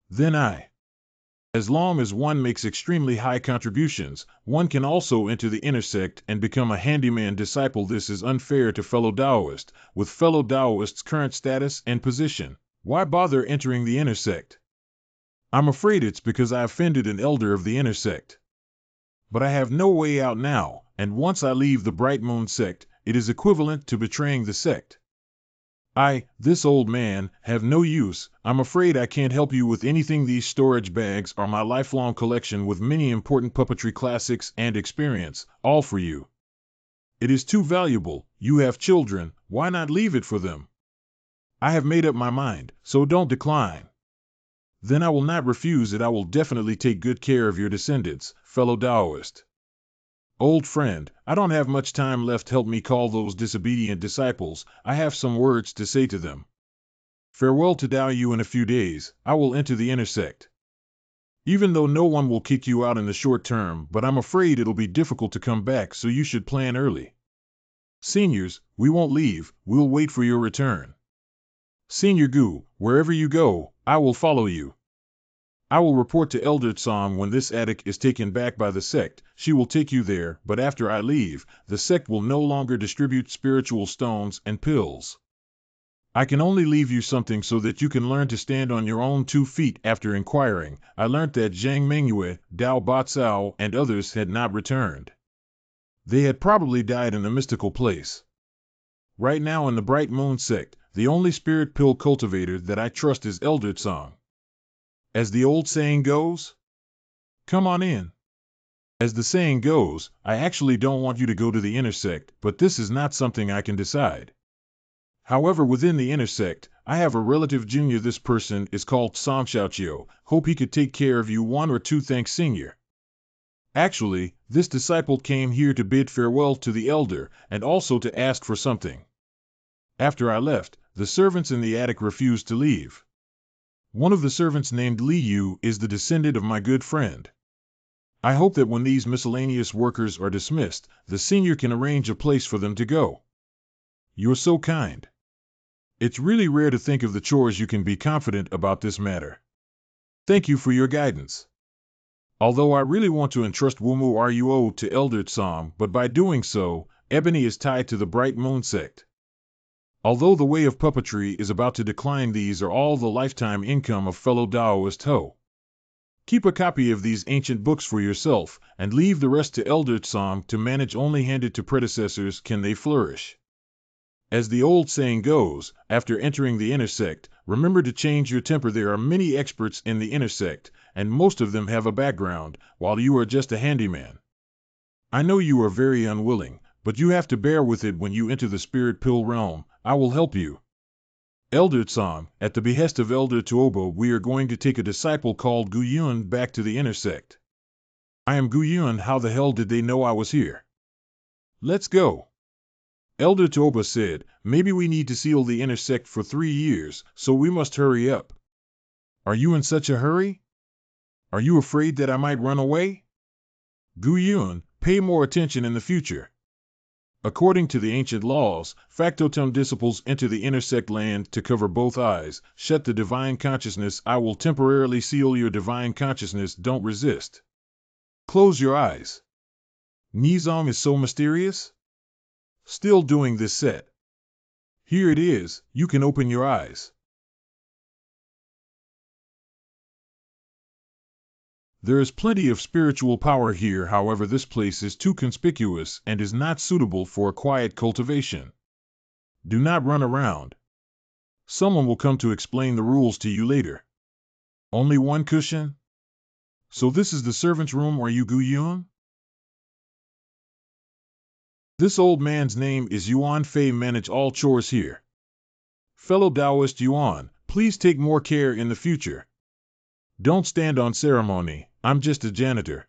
Then as long as one makes extremely high contributions, one can also enter the inner sect and become a handyman disciple. This is unfair to fellow Taoists. With fellow Taoists' current status and position, why bother entering the inner sect? I'm afraid it's because I offended an elder of the inner sect. But I have no way out now, and once I leave the Bright Moon sect, it is equivalent to betraying the sect. This old man, have no use. I'm afraid I can't help you with anything. These storage bags are my lifelong collection with many important puppetry classics and experience, all for you. It is too valuable. You have children, why not leave it for them? I have made up my mind, so don't decline. Then I will not refuse it. I will definitely take good care of your descendants, fellow Taoist. Old friend, I don't have much time left. Help me call those disobedient disciples. I have some words to say to them. Farewell to Tao Yu. In a few days, I will enter the inner sect. Even though no one will kick you out in the short term, but I'm afraid it'll be difficult to come back, so you should plan early. Seniors, we won't leave, we'll wait for your return. Senior Gu, wherever you go, I will follow you. I will report to Elder Tsang when this attic is taken back by the sect. She will take you there, but after I leave, the sect will no longer distribute spiritual stones and pills. I can only leave you something so that you can learn to stand on your own 2 feet. After inquiring, I learnt that Zhang Mengyue, Dao Batsao, and others had not returned. They had probably died in a mystical place. Right now in the Bright Moon sect, the only spirit pill cultivator that I trust is Elder Tsang. As the old saying goes, come on in. As the saying goes, I actually don't want you to go to the inner sect, but this is not something I can decide. However, within the inner sect, I have a relative junior. This person is called Song Xiaoqiu. Hope he could take care of you. 1 or 2 thanks, senior. Actually, this disciple came here to bid farewell to the elder, and also to ask for something. After I left, the servants in the attic refused to leave. One of the servants named Li Yu is the descendant of my good friend. I hope that when these miscellaneous workers are dismissed, the senior can arrange a place for them to go. You're so kind. It's really rare to think of the chores. You can be confident about this matter. Thank you for your guidance. Although I really want to entrust Wumu Ruo to Elder Tsang, but by doing so, Ebony is tied to the Bright Moon sect. Although the way of puppetry is about to decline, these are all the lifetime income of fellow Taoist Ho. Keep a copy of these ancient books for yourself, and leave the rest to Elder Tsang to manage. Only handed to predecessors can they flourish. As the old saying goes, after entering the inner sect, remember to change your temper. There are many experts in the inner sect, and most of them have a background, while you are just a handyman. I know you are very unwilling, but you have to bear with it. When you enter the spirit pill realm, I will help you. Elder Tsang, at the behest of Elder Tuobo, we are going to take a disciple called Gu Yun back to the inner sect. I am Gu Yun. How the hell did they know I was here? Let's go. Elder Tuobo said, maybe we need to seal the inner sect for 3 years, so we must hurry up. Are you in such a hurry? Are you afraid that I might run away? Gu Yun, pay more attention in the future. According to the ancient laws, factotum disciples enter the inner sect land to cover both eyes. Shut the divine consciousness. I will temporarily seal your divine consciousness. Don't resist. Close your eyes. Nizong is so mysterious? Still doing this set. Here it is, you can open your eyes. There is plenty of spiritual power here, however this place is too conspicuous and is not suitable for a quiet cultivation. Do not run around. Someone will come to explain the rules to you later. Only one cushion? So this is the servant's room, are you Gu Yun? This old man's name is Yuan Fei, manage all chores here. Fellow Taoist Yuan, please take more care in the future. Don't stand on ceremony, I'm just a janitor.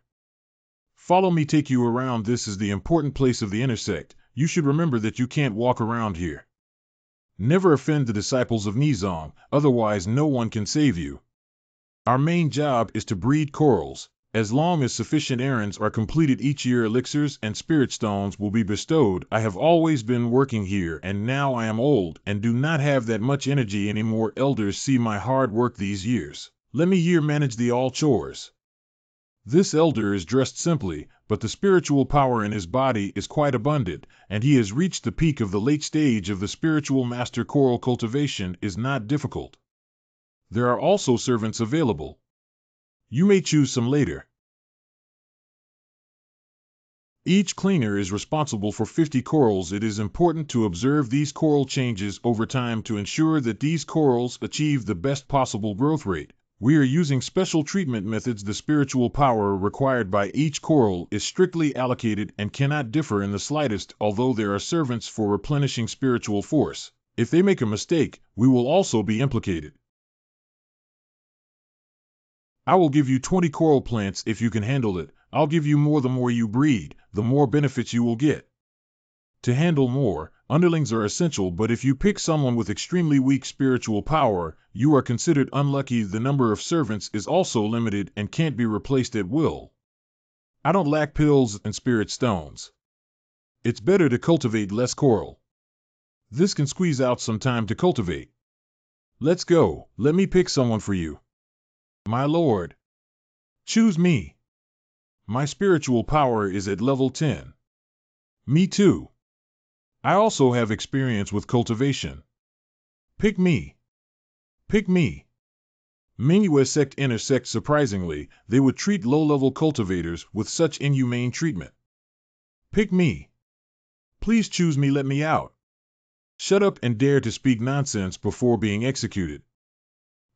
Follow me, take you around. This is the important place of the intersect. You should remember that you can't walk around here. Never offend the disciples of Nizong, otherwise no one can save you. Our main job is to breed corals. As long as sufficient errands are completed each year, elixirs and spirit stones will be bestowed. I have always been working here, and now I am old and do not have that much energy anymore. Elders see my hard work these years. Let me here manage the all chores. This elder is dressed simply, but the spiritual power in his body is quite abundant, and he has reached the peak of the late stage of the spiritual master. Coral cultivation is not difficult. There are also servants available. You may choose some later. Each cleaner is responsible for 50 corals. It is important to observe these coral changes over time to ensure that these corals achieve the best possible growth rate. We are using special treatment methods. The spiritual power required by each coral is strictly allocated and cannot differ in the slightest, although there are servants for replenishing spiritual force. If they make a mistake, we will also be implicated. I will give you 20 coral plants if you can handle it. I'll give you more. The more you breed, the more benefits you will get. To handle more, underlings are essential, but if you pick someone with extremely weak spiritual power, you are considered unlucky. The number of servants is also limited and can't be replaced at will. I don't lack pills and spirit stones. It's better to cultivate less coral. This can squeeze out some time to cultivate. Let's go. Let me pick someone for you. My lord. Choose me. My spiritual power is at level 10. Me too. I also have experience with cultivation. Pick me. Pick me. Mingyu sect intersect. Surprisingly, they would treat low-level cultivators with such inhumane treatment. Pick me. Please choose me. Let me out. Shut up and dare to speak nonsense before being executed.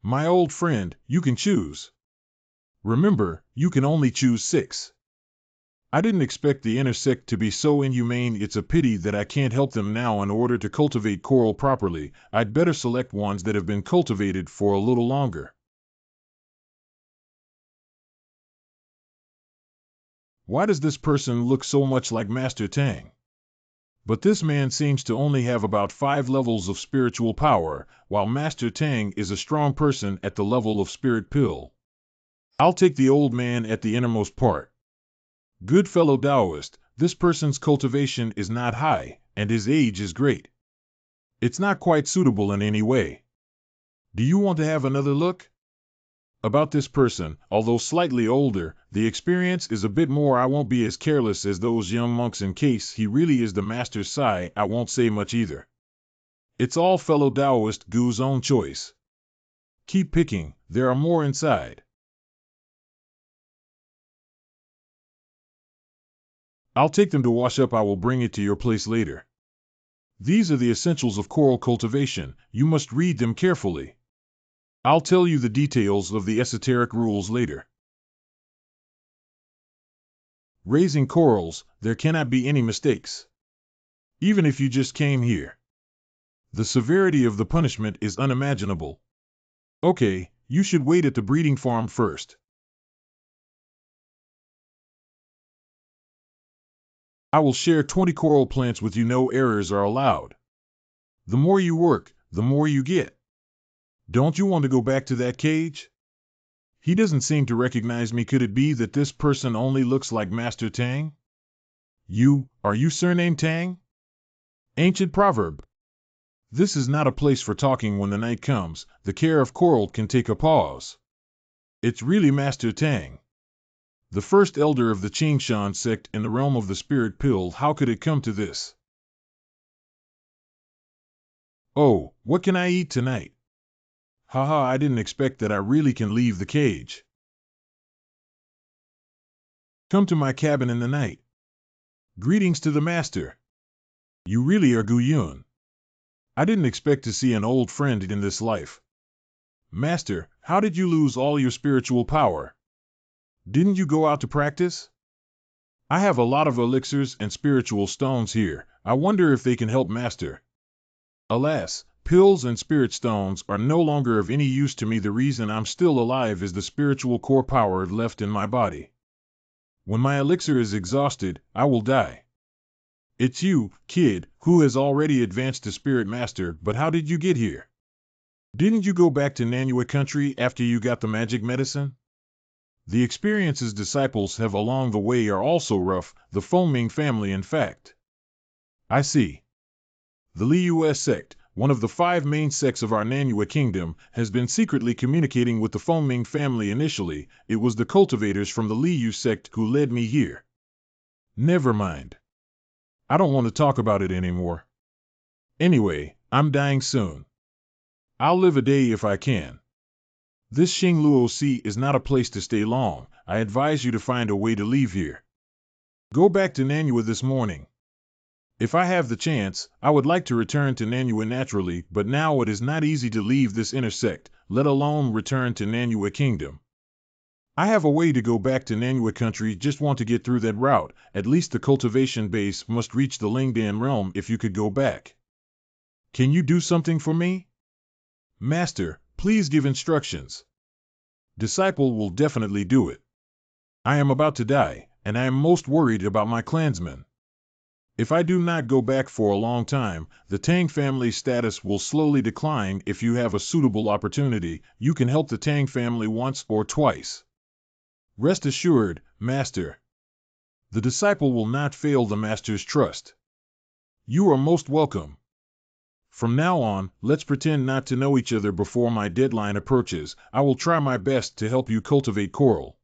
My old friend, you can choose. Remember, you can only choose 6. I didn't expect the intersect to be so inhumane. It's a pity that I can't help them now. In order to cultivate coral properly, I'd better select ones that have been cultivated for a little longer. Why does this person look so much like Master Tang? But this man seems to only have about 5 levels of spiritual power, while Master Tang is a strong person at the level of spirit pill. I'll take the old man at the innermost part. Good fellow Taoist, this person's cultivation is not high, and his age is great. It's not quite suitable in any way. Do you want to have another look? About this person, although slightly older, the experience is a bit more. I won't be as careless as those young monks. In case he really is the master's Sai, I won't say much either. It's all fellow Taoist Gu's own choice. Keep picking, there are more inside. I'll take them to wash up. I will bring it to your place later. These are the essentials of coral cultivation. You must read them carefully. I'll tell you the details of the esoteric rules later. Raising corals, there cannot be any mistakes. Even if you just came here. The severity of the punishment is unimaginable. Okay, you should wait at the breeding farm first. I will share 20 coral plants with you. No errors are allowed. The more you work, the more you get. Don't you want to go back to that cage? He doesn't seem to recognize me. Could it be that this person only looks like Master Tang? Are you surnamed Tang? Ancient proverb. This is not a place for talking. When the night comes, the care of coral can take a pause. It's really Master Tang, the first elder of the Qing Shan sect in the realm of the spirit pill. How could it come to this? Oh, what can I eat tonight? Haha, I didn't expect that I really can leave the cage. Come to my cabin in the night. Greetings to the master. You really are Gu Yun. I didn't expect to see an old friend in this life. Master, how did you lose all your spiritual power? Didn't you go out to practice? I have a lot of elixirs and spiritual stones here. I wonder if they can help Master. Alas, pills and spirit stones are no longer of any use to me. The reason I'm still alive is the spiritual core power left in my body. When my elixir is exhausted, I will die. It's you, kid, who has already advanced to Spirit Master, but how did you get here? Didn't you go back to Nanyue country after you got the magic medicine? The experiences disciples have along the way are also rough, the Fengming family in fact. I see. The Liu sect, one of the 5 main sects of our Nanyue kingdom, has been secretly communicating with the Fengming family initially. It was the cultivators from the Liu sect who led me here. Never mind. I don't want to talk about it anymore. Anyway, I'm dying soon. I'll live a day if I can. This Xingluo Sea is not a place to stay long. I advise you to find a way to leave here. Go back to Nanyue this morning. If I have the chance, I would like to return to Nanyue naturally, but now it is not easy to leave this inner sect, let alone return to Nanyue Kingdom. I have a way to go back to Nanyue country, just want to get through that route. At least the cultivation base must reach the Lingdan realm if you could go back. Can you do something for me? Master, please give instructions. Disciple will definitely do it. I am about to die, and I am most worried about my clansmen. If I do not go back for a long time, the Tang family's status will slowly decline. If you have a suitable opportunity, you can help the Tang family once or twice. Rest assured, Master. The disciple will not fail the Master's trust. You are most welcome. From now on, let's pretend not to know each other before my deadline approaches. I will try my best to help you cultivate coral.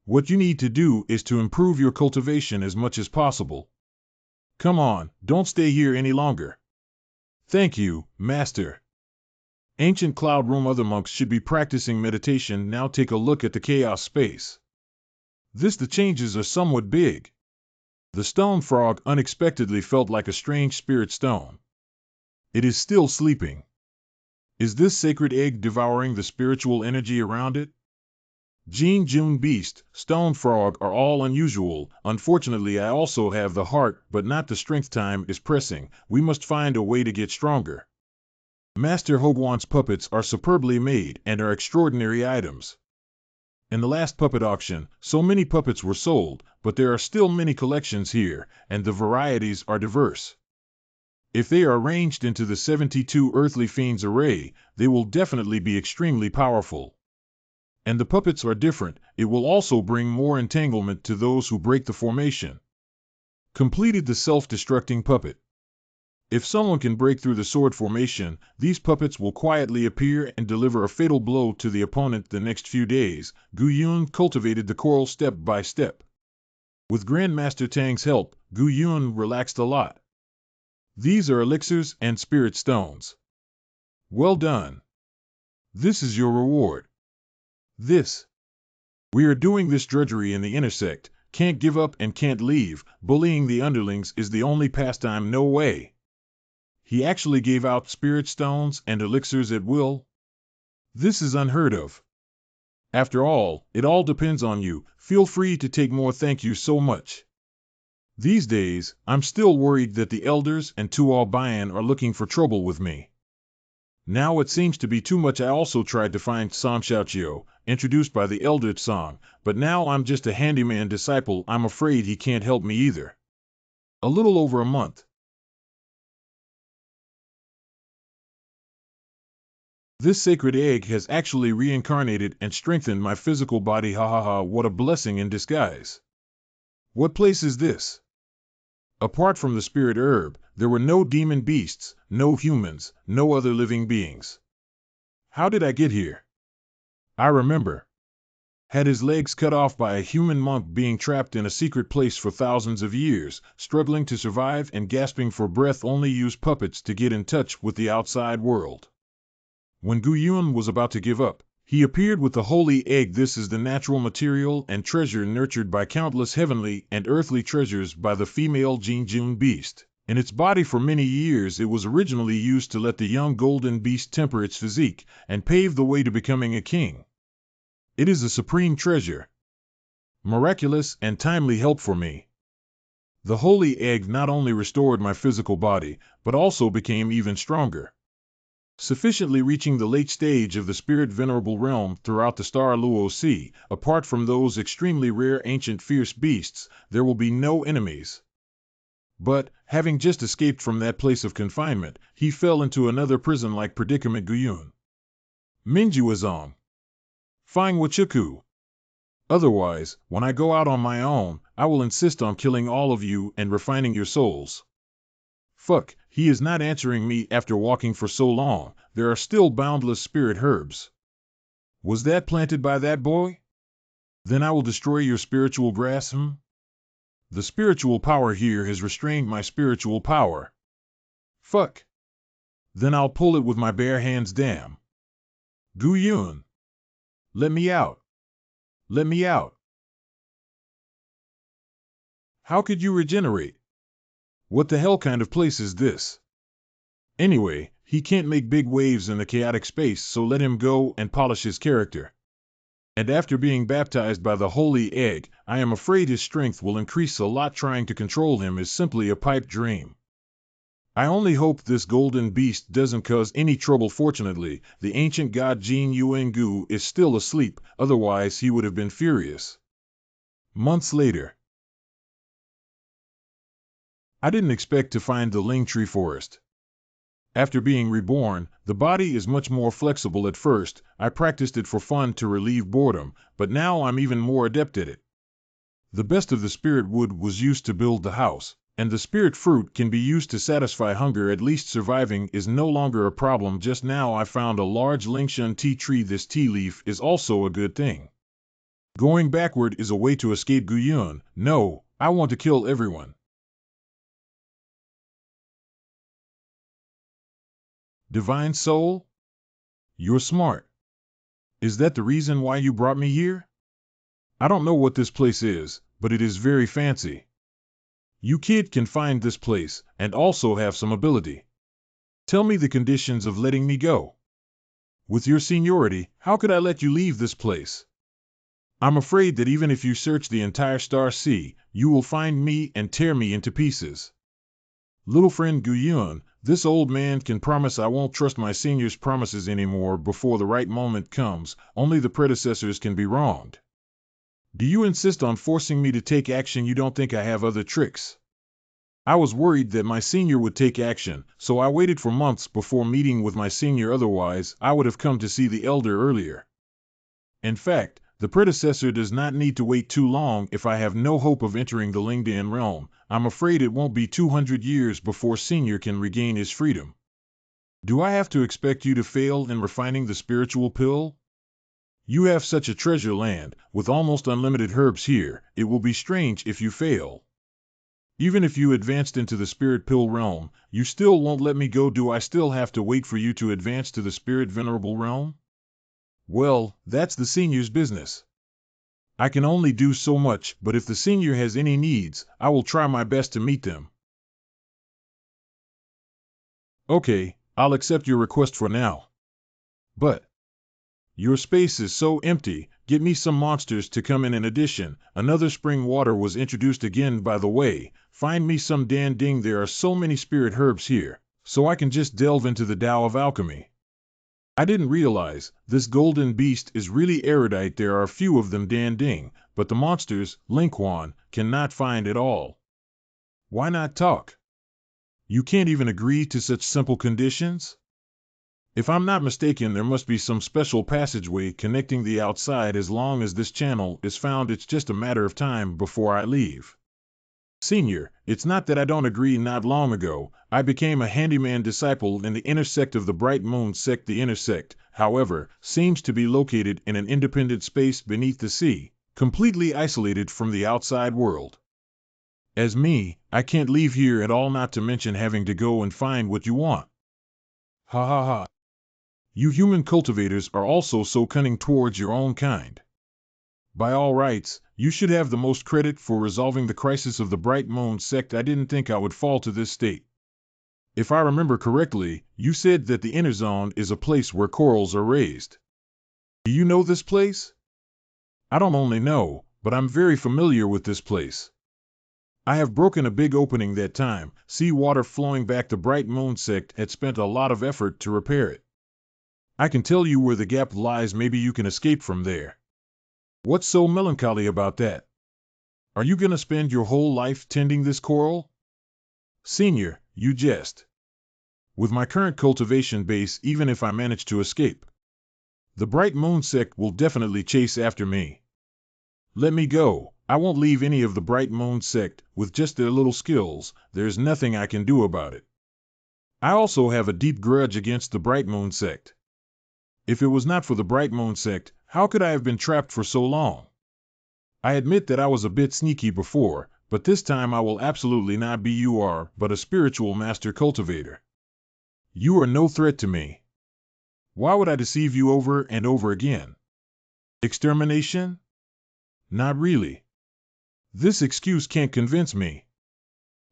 What you need to do is to improve your cultivation as much as possible. Come on, don't stay here any longer. Thank you, Master. Ancient Cloud Room. Other monks should be practicing meditation. Now take a look at the chaos space. The changes are somewhat big. The stone frog unexpectedly felt like a strange spirit stone. It is still sleeping. Is this sacred egg devouring the spiritual energy around it? Jing Jun beast, stone frog are all unusual. Unfortunately, I also have the heart, but not the strength. Time is pressing. We must find a way to get stronger. Master Hogwan's puppets are superbly made and are extraordinary items. In the last puppet auction, so many puppets were sold, but there are still many collections here, and the varieties are diverse. If they are arranged into the 72 earthly fiends array, they will definitely be extremely powerful. And the puppets are different. It will also bring more entanglement to those who break the formation. Completed the self-destructing puppet. If someone can break through the sword formation, these puppets will quietly appear and deliver a fatal blow to the opponent. The next few days, Gu Yun cultivated the coral step by step. With Grandmaster Tang's help, Gu Yun relaxed a lot. These are elixirs and spirit stones. Well done. This is your reward. We are doing this drudgery in the intersect, can't give up and can't leave. Bullying the underlings is the only pastime. No way. He actually gave out spirit stones and elixirs at will? This is unheard of. After all, it all depends on you. Feel free to take more. Thank you so much. These days, I'm still worried that the elders and Tuo Bayan are looking for trouble with me. Now it seems to be too much. I also tried to find Sam Xiaoqiu, introduced by the elder Tsang, but now I'm just a handyman disciple. I'm afraid he can't help me either. A little over a month. This sacred egg has actually reincarnated and strengthened my physical body. Ha ha ha, what a blessing in disguise. What place is this? Apart from the spirit herb, there were no demon beasts, no humans, no other living beings. How did I get here? I remember. Had his legs cut off by a human monk, being trapped in a secret place for thousands of years, struggling to survive and gasping for breath, only used puppets to get in touch with the outside world. When Gu Yun was about to give up, He appeared with the holy egg. This is the natural material and treasure nurtured by countless heavenly and earthly treasures by the female Jin beast. In its body for many years it was originally used to let the young golden beast temper its physique and pave the way to becoming a king. It is a supreme treasure. Miraculous and timely help for me. The holy egg not only restored my physical body, but also became even stronger. Sufficiently reaching the late stage of the spirit venerable realm throughout the Star Luo Sea, apart from those extremely rare ancient fierce beasts, there will be no enemies. But, having just escaped from that place of confinement, he fell into another prison-like predicament. Guyun. Minjuazong. Fang Wachuku. Otherwise, when I go out on my own, I will insist on killing all of you and refining your souls. Fuck, he is not answering me after walking for so long. There are still boundless spirit herbs. Was that planted by that boy? Then I will destroy your spiritual grass. The spiritual power here has restrained my spiritual power. Fuck. Then I'll pull it with my bare hands. Damn. Guyun. Let me out. Let me out. How could you regenerate? What the hell kind of place is this? Anyway, he can't make big waves in the chaotic space, so let him go and polish his character. And after being baptized by the holy egg, I am afraid his strength will increase a lot. Trying to control him is simply a pipe dream. I only hope this golden beast doesn't cause any trouble. Fortunately, the ancient god Jin Yuangu is still asleep, otherwise he would have been furious. Months later. I didn't expect to find the Ling Tree Forest. After being reborn, the body is much more flexible. At first, I practiced it for fun to relieve boredom, but now I'm even more adept at it. The best of the spirit wood was used to build the house, and the spirit fruit can be used to satisfy hunger. At least surviving is no longer a problem. Just now I found a large Lingshan tea tree. This tea leaf is also a good thing. Going backward is a way to escape. Guyun. No, I want to kill everyone. Divine Soul? You're smart. Is that the reason why you brought me here? I don't know what this place is, but it is very fancy. You kid can find this place, and also have some ability. Tell me the conditions of letting me go. With your seniority, how could I let you leave this place? I'm afraid that even if you search the entire Star Sea, you will find me and tear me into pieces. Little friend Guyun, this old man can promise I won't trust my senior's promises anymore. Before the right moment comes, only the predecessors can be wronged. Do you insist on forcing me to take action? You don't think I have other tricks? I was worried that my senior would take action, so I waited for months before meeting with my senior. Otherwise, I would have come to see the elder earlier. In fact, the predecessor does not need to wait too long. If I have no hope of entering the Lingdan realm, I'm afraid it won't be 200 years before senior can regain his freedom. Do I have to expect you to fail in refining the spiritual pill? You have such a treasure land, with almost unlimited herbs here. It will be strange if you fail. Even if you advanced into the spirit pill realm, you still won't let me go. Do I still have to wait for you to advance to the spirit venerable realm? Well, that's the senior's business. I can only do so much, but if the senior has any needs, I will try my best to meet them. Okay, I'll accept your request for now. But your space is so empty. Get me some monsters to come in. In addition, another spring water was introduced again. By the way, find me some Dan Ding. There are so many spirit herbs here, so I can just delve into the Tao of alchemy. I didn't realize this golden beast is really erudite. There are a few of them. Dan Ding, but the monsters, Lingquan, cannot find at all. Why not talk? You can't even agree to such simple conditions? If I'm not mistaken, there must be some special passageway connecting the outside. As long as this channel is found, it's just a matter of time before I leave. Senior, it's not that I don't agree. Not long ago, I became a handyman disciple in the inner sect of the Bright Moon sect. The inner sect, however, seems to be located in an independent space beneath the sea, completely isolated from the outside world. As me, I can't leave here at all, not to mention having to go and find what you want. Ha ha ha. You human cultivators are also so cunning towards your own kind. By all rights, you should have the most credit for resolving the crisis of the Bright Moon sect. I didn't think I would fall to this state. If I remember correctly, you said that the inner zone is a place where corals are raised. Do you know this place? I don't only know, but I'm very familiar with this place. I have broken a big opening that time. Sea water flowing back. The Bright Moon sect had spent a lot of effort to repair it. I can tell you where the gap lies. Maybe you can escape from there. What's so melancholy about that? Are you gonna spend your whole life tending this coral? Senior, you jest. With my current cultivation base, even if I manage to escape, the Bright Moon sect will definitely chase after me. Let me go. I won't leave any of the Bright Moon sect. With just their little skills, there's nothing I can do about it. I also have a deep grudge against the Bright Moon sect. If it was not for the Bright Moon sect, how could I have been trapped for so long? I admit that I was a bit sneaky before, but this time I will absolutely not be. You are but a spiritual master cultivator. You are no threat to me. Why would I deceive you over and over again? Extermination? Not really. This excuse can't convince me.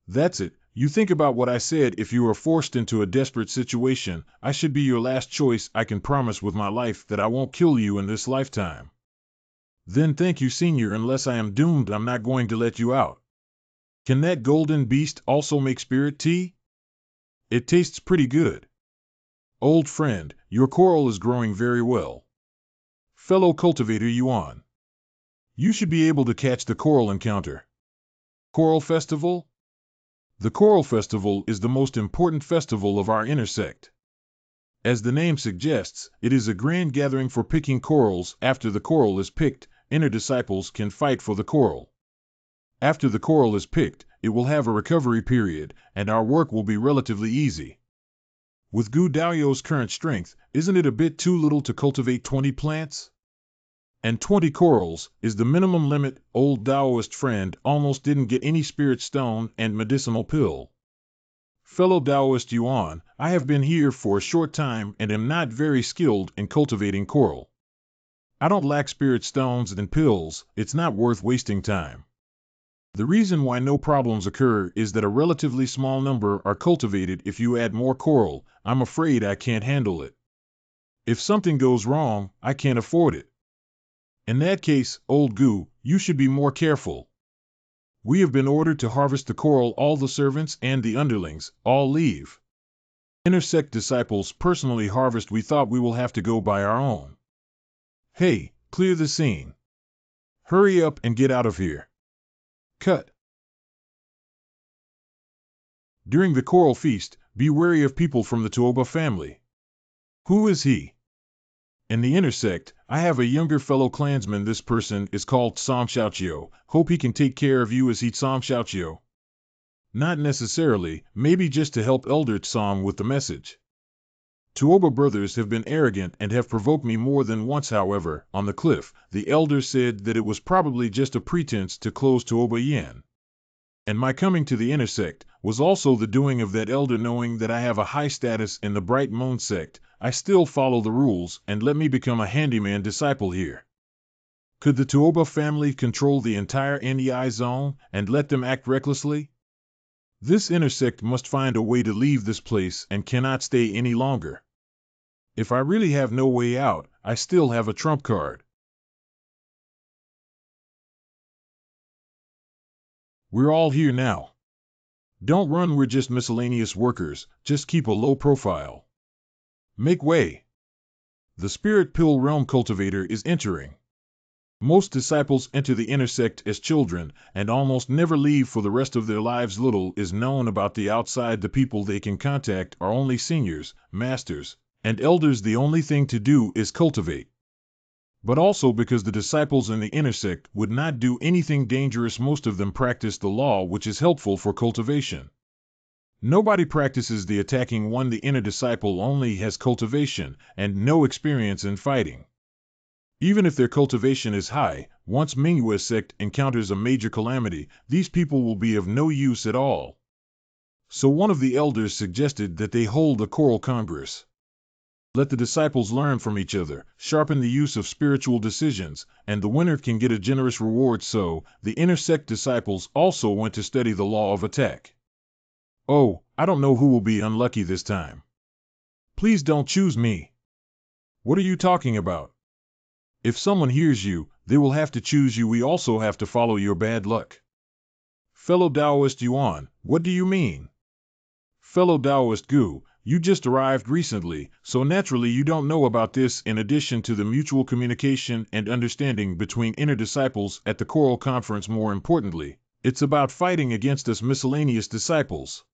That's it. You think about what I said. If you are forced into a desperate situation, I should be your last choice. I can promise with my life that I won't kill you in this lifetime. Then thank you, Senior. Unless I am doomed, I'm not going to let you out. Can that golden beast also make spirit tea? It tastes pretty good. Old friend, your coral is growing very well. Fellow cultivator Yuan, you should be able to catch the coral encounter. Coral Festival? The Coral Festival is the most important festival of our inner sect. As the name suggests, it is a grand gathering for picking corals. After the coral is picked, inner disciples can fight for the coral. After the coral is picked, it will have a recovery period, and our work will be relatively easy. With Gu Dao's current strength, isn't it a bit too little to cultivate 20 plants? And 20 corals is the minimum limit. Old Daoist friend almost didn't get any spirit stone and medicinal pill. Fellow Daoist Yuan, I have been here for a short time and am not very skilled in cultivating coral. I don't lack spirit stones and pills. It's not worth wasting time. The reason why no problems occur is that a relatively small number are cultivated. If you add more coral, I'm afraid I can't handle it. If something goes wrong, I can't afford it. In that case, old Gu, you should be more careful. We have been ordered to harvest the coral. All the servants and the underlings, all leave. Inner sect disciples personally harvest. We thought we will have to go by our own. Hey, clear the scene. Hurry up and get out of here. Cut. During the coral feast, be wary of people from the Tuoba family. Who is he? In the inner sect, I have a younger fellow clansman. This person is called Sam Xiaoqiu. Hope he can take care of you. Is he Sam Xiaoqiu? Not necessarily, maybe just to help Elder Tsam with the message. Tuoba brothers have been arrogant and have provoked me more than once. However, on the cliff, the elder said that it was probably just a pretense to close Tuoba Yan. And my coming to the inner sect was also the doing of that elder. Knowing that I have a high status in the Bright Moon sect, I still follow the rules and let me become a handyman disciple here. Could the Tuoba family control the entire NEI zone and let them act recklessly? This inner sect must find a way to leave this place and cannot stay any longer. If I really have no way out, I still have a trump card. We're all here now. Don't run, we're just miscellaneous workers, just keep a low profile. Make way. The Spirit Pill Realm Cultivator is entering. Most disciples enter the inner sect as children and almost never leave for the rest of their lives. Little is known about the outside. The people they can contact are only seniors, masters, and elders. The only thing to do is cultivate. But also because the disciples in the inner sect would not do anything dangerous. Most of them practice the law, which is helpful for cultivation. Nobody practices the attacking one. The inner disciple only has cultivation and no experience in fighting. Even if their cultivation is high, once Mingyue's sect encounters a major calamity, these people will be of no use at all. So one of the elders suggested that they hold a Coral Congress. Let the disciples learn from each other, sharpen the use of spiritual decisions, and the winner can get a generous reward. So, the inner sect disciples also went to study the law of attack. Oh, I don't know who will be unlucky this time. Please don't choose me. What are you talking about? If someone hears you, they will have to choose you. We also have to follow your bad luck. Fellow Taoist Yuan, what do you mean? Fellow Taoist Gu, you just arrived recently, so naturally you don't know about this. In addition to the mutual communication and understanding between inner disciples at the choral conference, more importantly, it's about fighting against us miscellaneous disciples.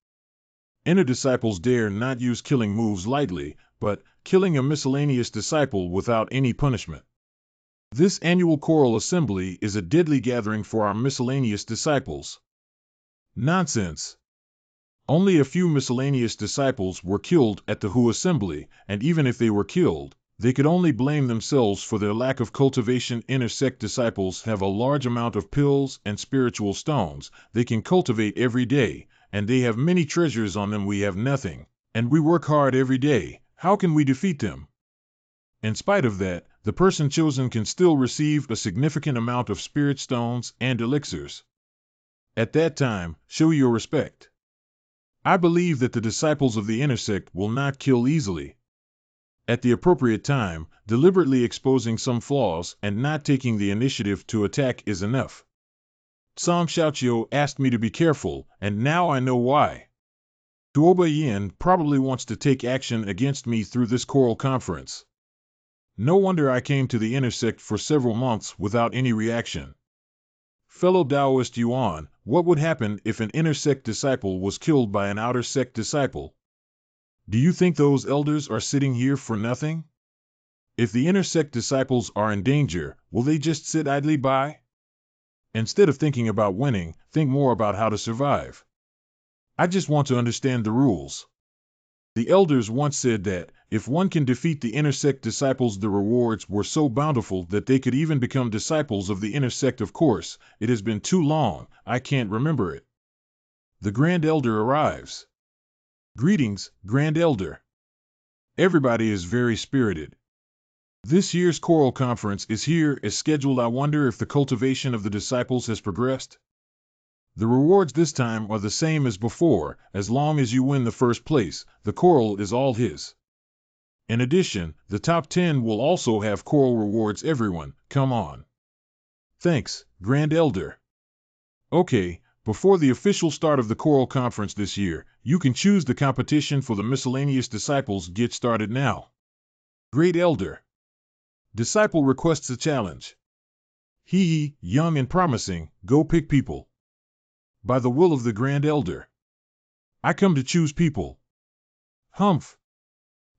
Inner disciples dare not use killing moves lightly, but killing a miscellaneous disciple without any punishment. This annual choral assembly is a deadly gathering for our miscellaneous disciples. Nonsense. Only a few miscellaneous disciples were killed at the Hu assembly, and even if they were killed, they could only blame themselves for their lack of cultivation. Inner sect disciples have a large amount of pills and spiritual stones they can cultivate every day, and they have many treasures on them. We have nothing, and we work hard every day. How can we defeat them? In spite of that, the person chosen can still receive a significant amount of spirit stones and elixirs. At that time, show your respect. I believe that the disciples of the inner sect will not kill easily. At the appropriate time, deliberately exposing some flaws and not taking the initiative to attack is enough. Song Xiaoqiu asked me to be careful, and now I know why. Tuoba Yin probably wants to take action against me through this choral conference. No wonder I came to the inner sect for several months without any reaction. Fellow Taoist Yuan, what would happen if an inner sect disciple was killed by an outer sect disciple? Do you think those elders are sitting here for nothing? If the inner sect disciples are in danger, will they just sit idly by? Instead of thinking about winning, think more about how to survive. I just want to understand the rules. The elders once said that, if one can defeat the inner sect disciples, the rewards were so bountiful that they could even become disciples of the inner sect. Of course, it has been too long, I can't remember it. The Grand Elder arrives. Greetings, Grand Elder. Everybody is very spirited. This year's choral conference is here as scheduled. I wonder if the cultivation of the disciples has progressed. The rewards this time are the same as before. As long as you win the first place, the choral is all his. In addition, the top 10 will also have choral rewards. Everyone, come on. Thanks, Grand Elder. Okay, before the official start of the choral conference this year, you can choose the competition for the miscellaneous disciples. Get started now. Great Elder. Disciple requests a challenge. He, young and promising, go pick people. By the will of the Grand Elder. I come to choose people. Humph.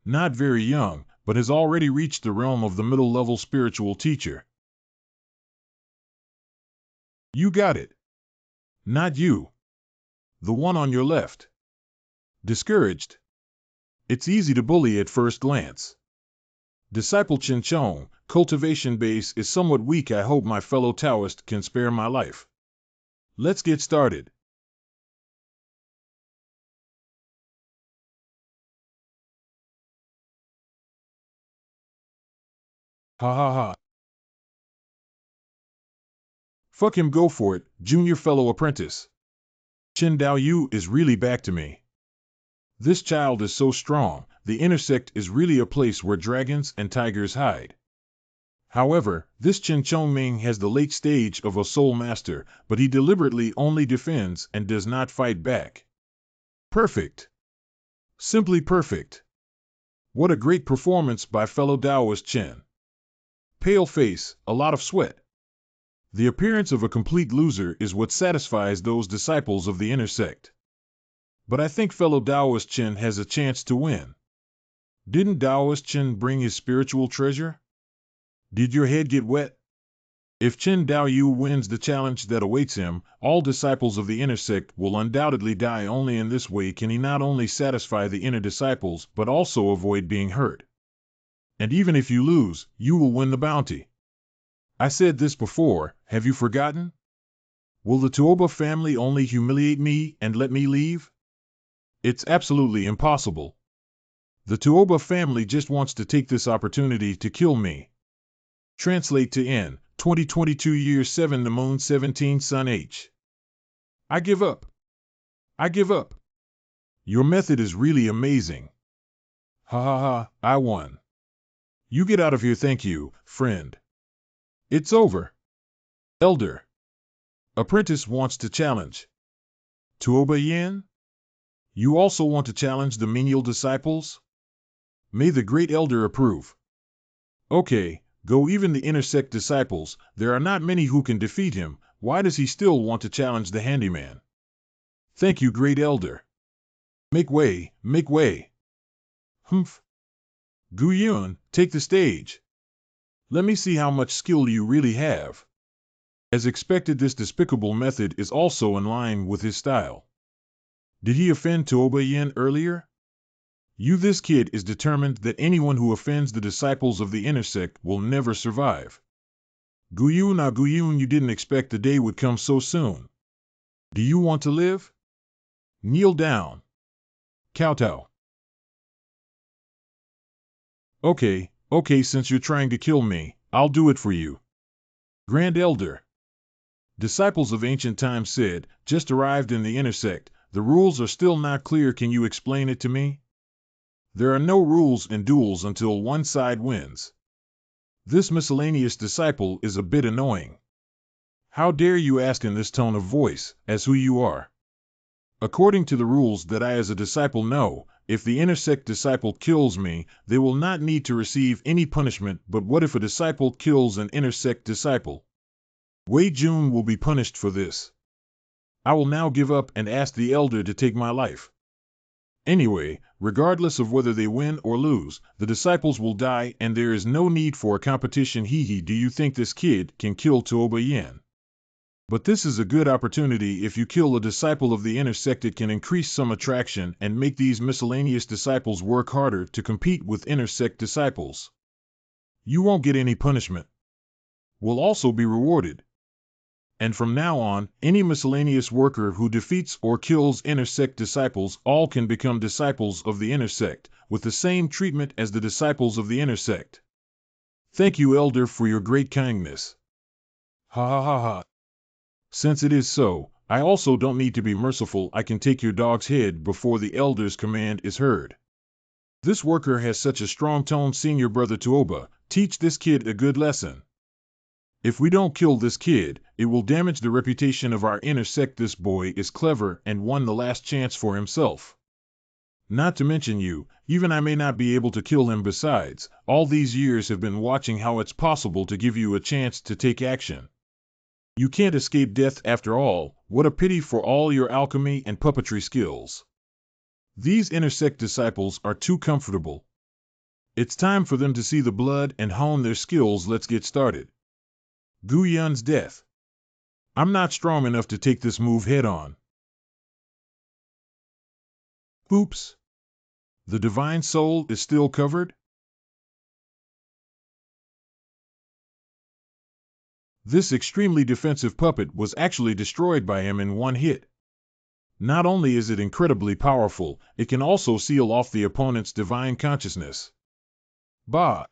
Not very young, but has already reached the realm of the middle-level spiritual teacher. You got it. Not you. The one on your left. Discouraged. It's easy to bully at first glance. Disciple Chin Chong, cultivation base is somewhat weak. I hope my fellow Taoist can spare my life. Let's get started. Ha ha ha. Fuck him, go for it, junior fellow apprentice. Chen Dao Yu is really back to me. This child is so strong. The inner sect is really a place where dragons and tigers hide. However, this Chen Chongming has the late stage of a soul master, but he deliberately only defends and does not fight back. Perfect. Simply perfect. What a great performance by fellow Taoist Chen. Pale face, a lot of sweat. The appearance of a complete loser is what satisfies those disciples of the inner sect. But I think fellow Taoist Chen has a chance to win. Didn't Taoist Chen bring his spiritual treasure? Did your head get wet? If Chen Daoyu wins the challenge that awaits him, all disciples of the inner sect will undoubtedly die. Only in this way can he not only satisfy the inner disciples but also avoid being hurt. And even if you lose, you will win the bounty. I said this before, have you forgotten? Will the Tuoba family only humiliate me and let me leave? It's absolutely impossible. The Tuoba family just wants to take this opportunity to kill me. Translate to N. 2022 Year 7 The Moon 17 Sun H. I give up. I give up. Your method is really amazing. Ha ha ha, I won. You get out of here, thank you, friend. It's over. Elder. Apprentice wants to challenge. Tuoba Yin? You also want to challenge the menial disciples? May the great elder approve. Okay, go even the inner sect disciples, there are not many who can defeat him, why does he still want to challenge the handyman? Thank you, great elder. Make way, make way. Humph. Guyun, take the stage. Let me see how much skill you really have. As expected, this despicable method is also in line with his style. Did he offend Tuoba Yin earlier? This kid is determined that anyone who offends the disciples of the inner sect will never survive. Guyun, you didn't expect the day would come so soon. Do you want to live? Kneel down. Kowtow. Okay, since you're trying to kill me, I'll do it for you. Grand Elder. Disciples of ancient times said, just arrived in the inner sect, the rules are still not clear, can you explain it to me? There are no rules in duels until one side wins. This miscellaneous disciple is a bit annoying. How dare you ask in this tone of voice, as who you are? According to the rules that I as a disciple know, if the inner sect disciple kills me, they will not need to receive any punishment, but what if a disciple kills an inner sect disciple? Wei Jun will be punished for this. I will now give up and ask the elder to take my life. Anyway, regardless of whether they win or lose, the disciples will die and there is no need for a competition. Hee, do you think this kid can kill Tuoba Yin? But this is a good opportunity. If you kill a disciple of the inner sect, it can increase some attraction and make these miscellaneous disciples work harder to compete with inner sect disciples. You won't get any punishment. Will also be rewarded. And from now on, any miscellaneous worker who defeats or kills inner sect disciples all can become disciples of the inner sect, with the same treatment as the disciples of the inner sect. Thank you, Elder, for your great kindness. Ha ha ha ha. Since it is so, I also don't need to be merciful. I can take your dog's head before the Elder's command is heard. This worker has such a strong tone. Senior Brother Tuoba, teach this kid a good lesson. If we don't kill this kid, it will damage the reputation of our inner sect. This boy is clever and won the last chance for himself. Not to mention you, even I may not be able to kill him. Besides, all these years have been watching how it's possible to give you a chance to take action. You can't escape death after all. What a pity for all your alchemy and puppetry skills. These inner sect disciples are too comfortable. It's time for them to see the blood and hone their skills. Let's get started. Guyun's death. I'm not strong enough to take this move head on. Oops. The divine soul is still covered? This extremely defensive puppet was actually destroyed by him in one hit. Not only is it incredibly powerful, it can also seal off the opponent's divine consciousness. Bah!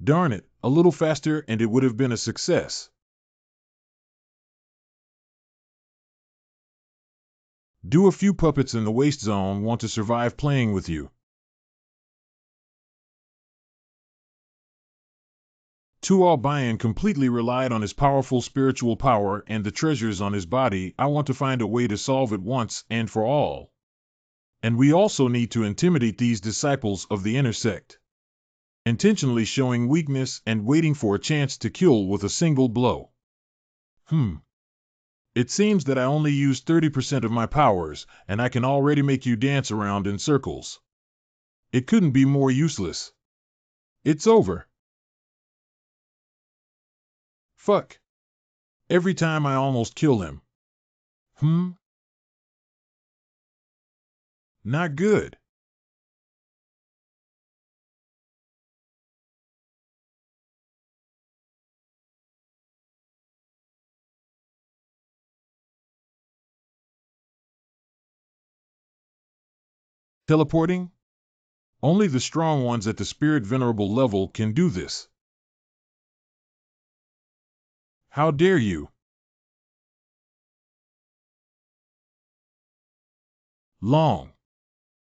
Darn it, a little faster and it would have been a success. Do a few puppets in the waste zone want to survive playing with you? Tuo Bayan completely relied on his powerful spiritual power and the treasures on his body. I want to find a way to solve it once and for all. And we also need to intimidate these disciples of the inner sect. Intentionally showing weakness and waiting for a chance to kill with a single blow. It seems that I only used 30% of my powers, and I can already make you dance around in circles. It couldn't be more useless. It's over. Fuck. Every time I almost kill him. Not good. Teleporting? Only the strong ones at the spirit venerable level can do this. How dare you? Long.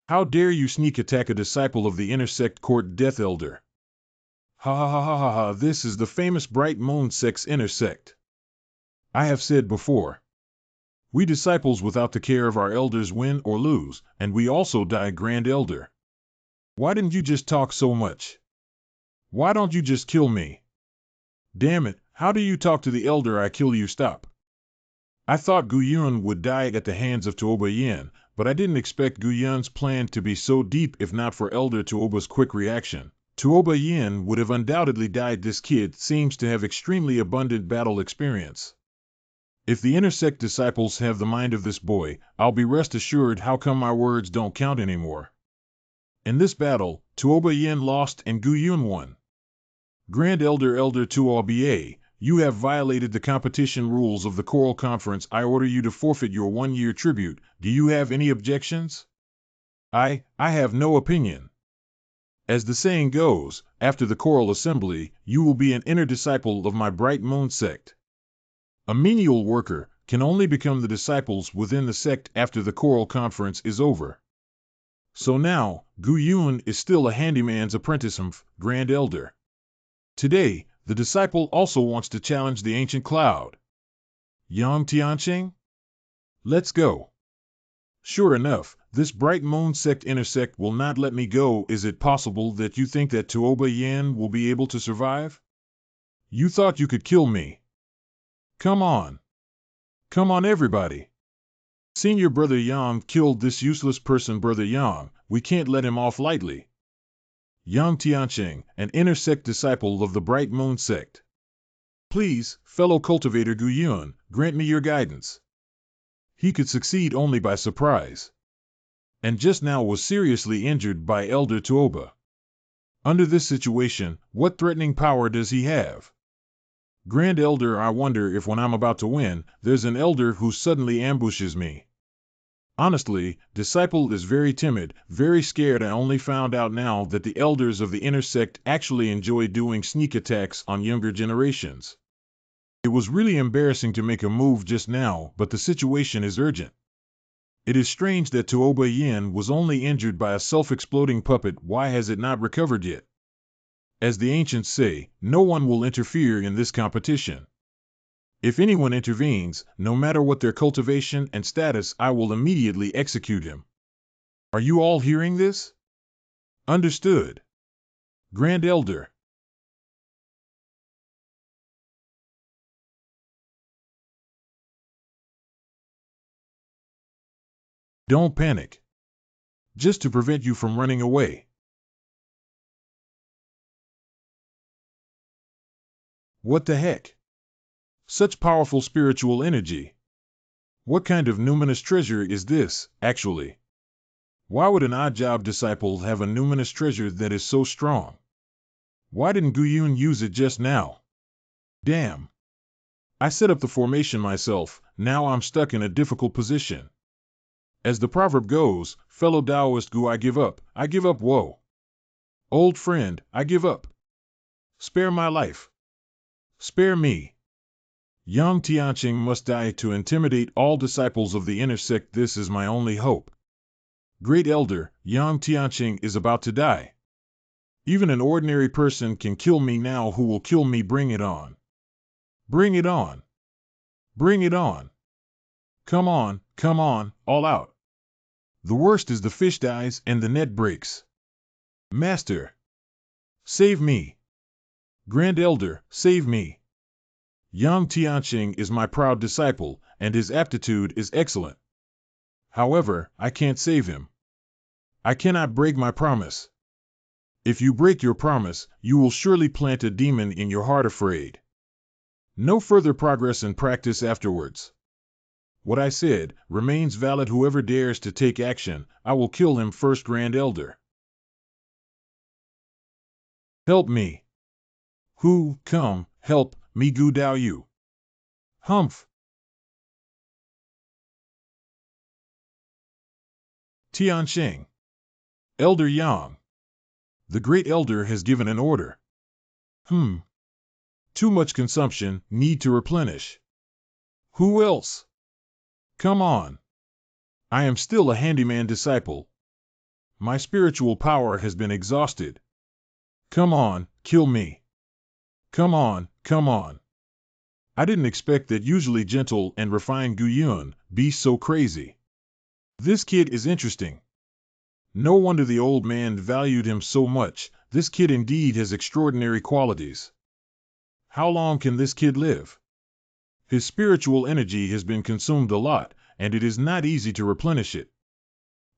How dare you sneak attack a disciple of the intersect court Death Elder? Ha ha ha ha ha ha, this is the famous Bright Moon Sect's intersect. I have said before, we disciples without the care of our elders win or lose, and we also die Grand Elder. Why didn't you just talk so much? Why don't you just kill me? Damn it, how do you talk to the elder I kill you? Stop. I thought Gu Yun would die at the hands of Tuoba Yin, but I didn't expect Gu Yun's plan to be so deep. If not for Elder Tuoba's quick reaction, Tuoba Yin would have undoubtedly died. This kid seems to have extremely abundant battle experience. If the intersect disciples have the mind of this boy, I'll be rest assured. How come my words don't count anymore? In this battle, Tuoba Yin lost and Gu Yun won. Grand Elder Tuoba, you have violated the competition rules of the Choral Conference. I order you to forfeit your 1-year tribute. Do you have any objections? I have no opinion. As the saying goes, after the choral assembly, you will be an inner disciple of my Bright Moon sect. A menial worker can only become the disciples within the sect after the choral conference is over. So now, Gu Yun is still a handyman's apprentice, Grand Elder. Today, the disciple also wants to challenge the ancient cloud. Yang Tianqing? Let's go. Sure enough, this Bright Moon sect intersect will not let me go. Is it possible that you think that Tuoba Yin will be able to survive? You thought you could kill me. Come on. Come on, everybody. Senior Brother Yang killed this useless person. Brother Yang, we can't let him off lightly. Yang Tianqing, an intersect disciple of the Bright Moon sect. Please, fellow cultivator Gu Yun, grant me your guidance. He could succeed only by surprise, and just now was seriously injured by Elder Tuoba. Under this situation, what threatening power does he have? Grand Elder, I wonder if when I'm about to win, there's an elder who suddenly ambushes me. Honestly, disciple is very timid, very scared. I only found out now that the elders of the intersect actually enjoy doing sneak attacks on younger generations. It was really embarrassing to make a move just now, but the situation is urgent. It is strange that Tuoba Yin was only injured by a self-exploding puppet. Why has it not recovered yet? As the ancients say, no one will interfere in this competition. If anyone intervenes, no matter what their cultivation and status, I will immediately execute him. Are you all hearing this? Understood. Grand Elder. Don't panic. Just to prevent you from running away. What the heck? Such powerful spiritual energy. What kind of numinous treasure is this, actually? Why would an odd-job disciple have a numinous treasure that is so strong? Why didn't Gu Yun use it just now? Damn. I set up the formation myself, now I'm stuck in a difficult position. As the proverb goes, fellow Taoist Gu, I give up, whoa. Old friend, I give up. Spare my life. Spare me. Yang Tianqing must die to intimidate all disciples of the intersect. This is my only hope. Great Elder, Yang Tianqing is about to die. Even an ordinary person can kill me now. Who will kill me? Bring it on. Bring it on. Bring it on. Come on, all out. The worst is the fish dies and the net breaks. Master, save me. Grand Elder, save me. Yang Tianqing is my proud disciple, and his aptitude is excellent. However, I can't save him. I cannot break my promise. If you break your promise, you will surely plant a demon in your heart. Afraid. No further progress in practice afterwards. What I said remains valid. Whoever dares to take action, I will kill him first. Grand Elder. Help me. Who, come, help me. Gu Dao Yu. Humph. Tianqing. Elder Yang. The Great Elder has given an order. Too much consumption, need to replenish. Who else? Come on. I am still a handyman disciple. My spiritual power has been exhausted. Come on, kill me. Come on, come on. I didn't expect that usually gentle and refined Guyun be so crazy. This kid is interesting. No wonder the old man valued him so much. This kid indeed has extraordinary qualities. How long can this kid live? His spiritual energy has been consumed a lot, and it is not easy to replenish it.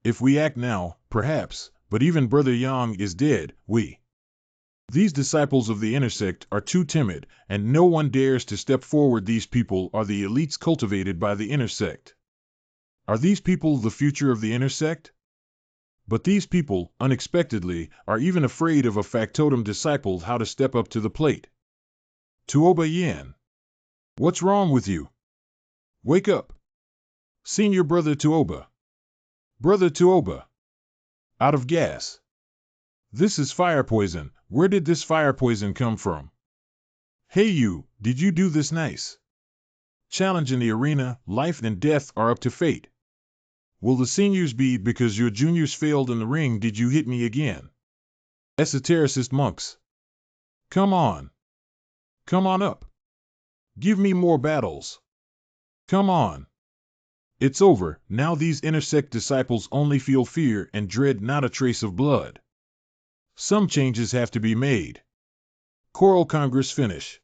If we act now, perhaps, but even Brother Yang is dead, These disciples of the intersect are too timid, and no one dares to step forward. These people are the elites cultivated by the intersect. Are these people the future of the intersect? But these people, unexpectedly, are even afraid of a factotum disciple how to step up to the plate. Tuoba Yan. What's wrong with you? Wake up. Senior Brother Tuoba. Brother Tuoba. Out of gas. This is fire poison. Where did this fire poison come from? Hey you, did you do this nice? Challenge in the arena, life and death are up to fate. Will the seniors be because your juniors failed in the ring? Did you hit me again? Esotericist monks. Come on. Come on up. Give me more battles. Come on. It's over, now these intersect disciples only feel fear and dread, not a trace of blood. Some changes have to be made. Choral Congress finish.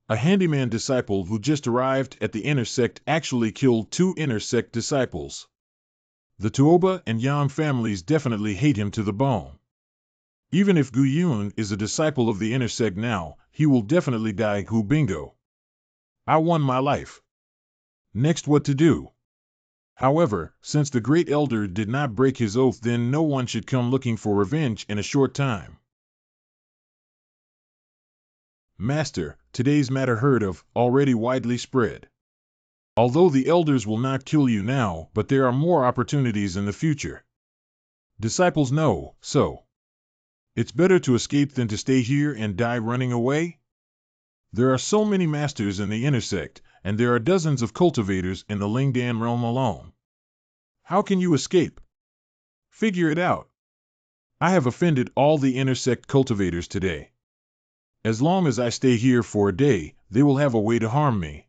A handyman disciple who just arrived at the intersect actually killed 2 intersect disciples. The Tuoba and Yang families definitely hate him to the bone. Even if Guyun is a disciple of the intersect now, he will definitely die. Bingo. I won my life. Next, what to do? However, since the Great Elder did not break his oath, then no one should come looking for revenge in a short time. Master, today's matter heard of, already widely spread. Although the elders will not kill you now, but there are more opportunities in the future. Disciples know, so. It's better to escape than to stay here and die running away? There are so many masters in the intersect, and there are dozens of cultivators in the Lingdan realm alone. How can you escape? Figure it out. I have offended all the intersect cultivators today. As long as I stay here for a day, they will have a way to harm me.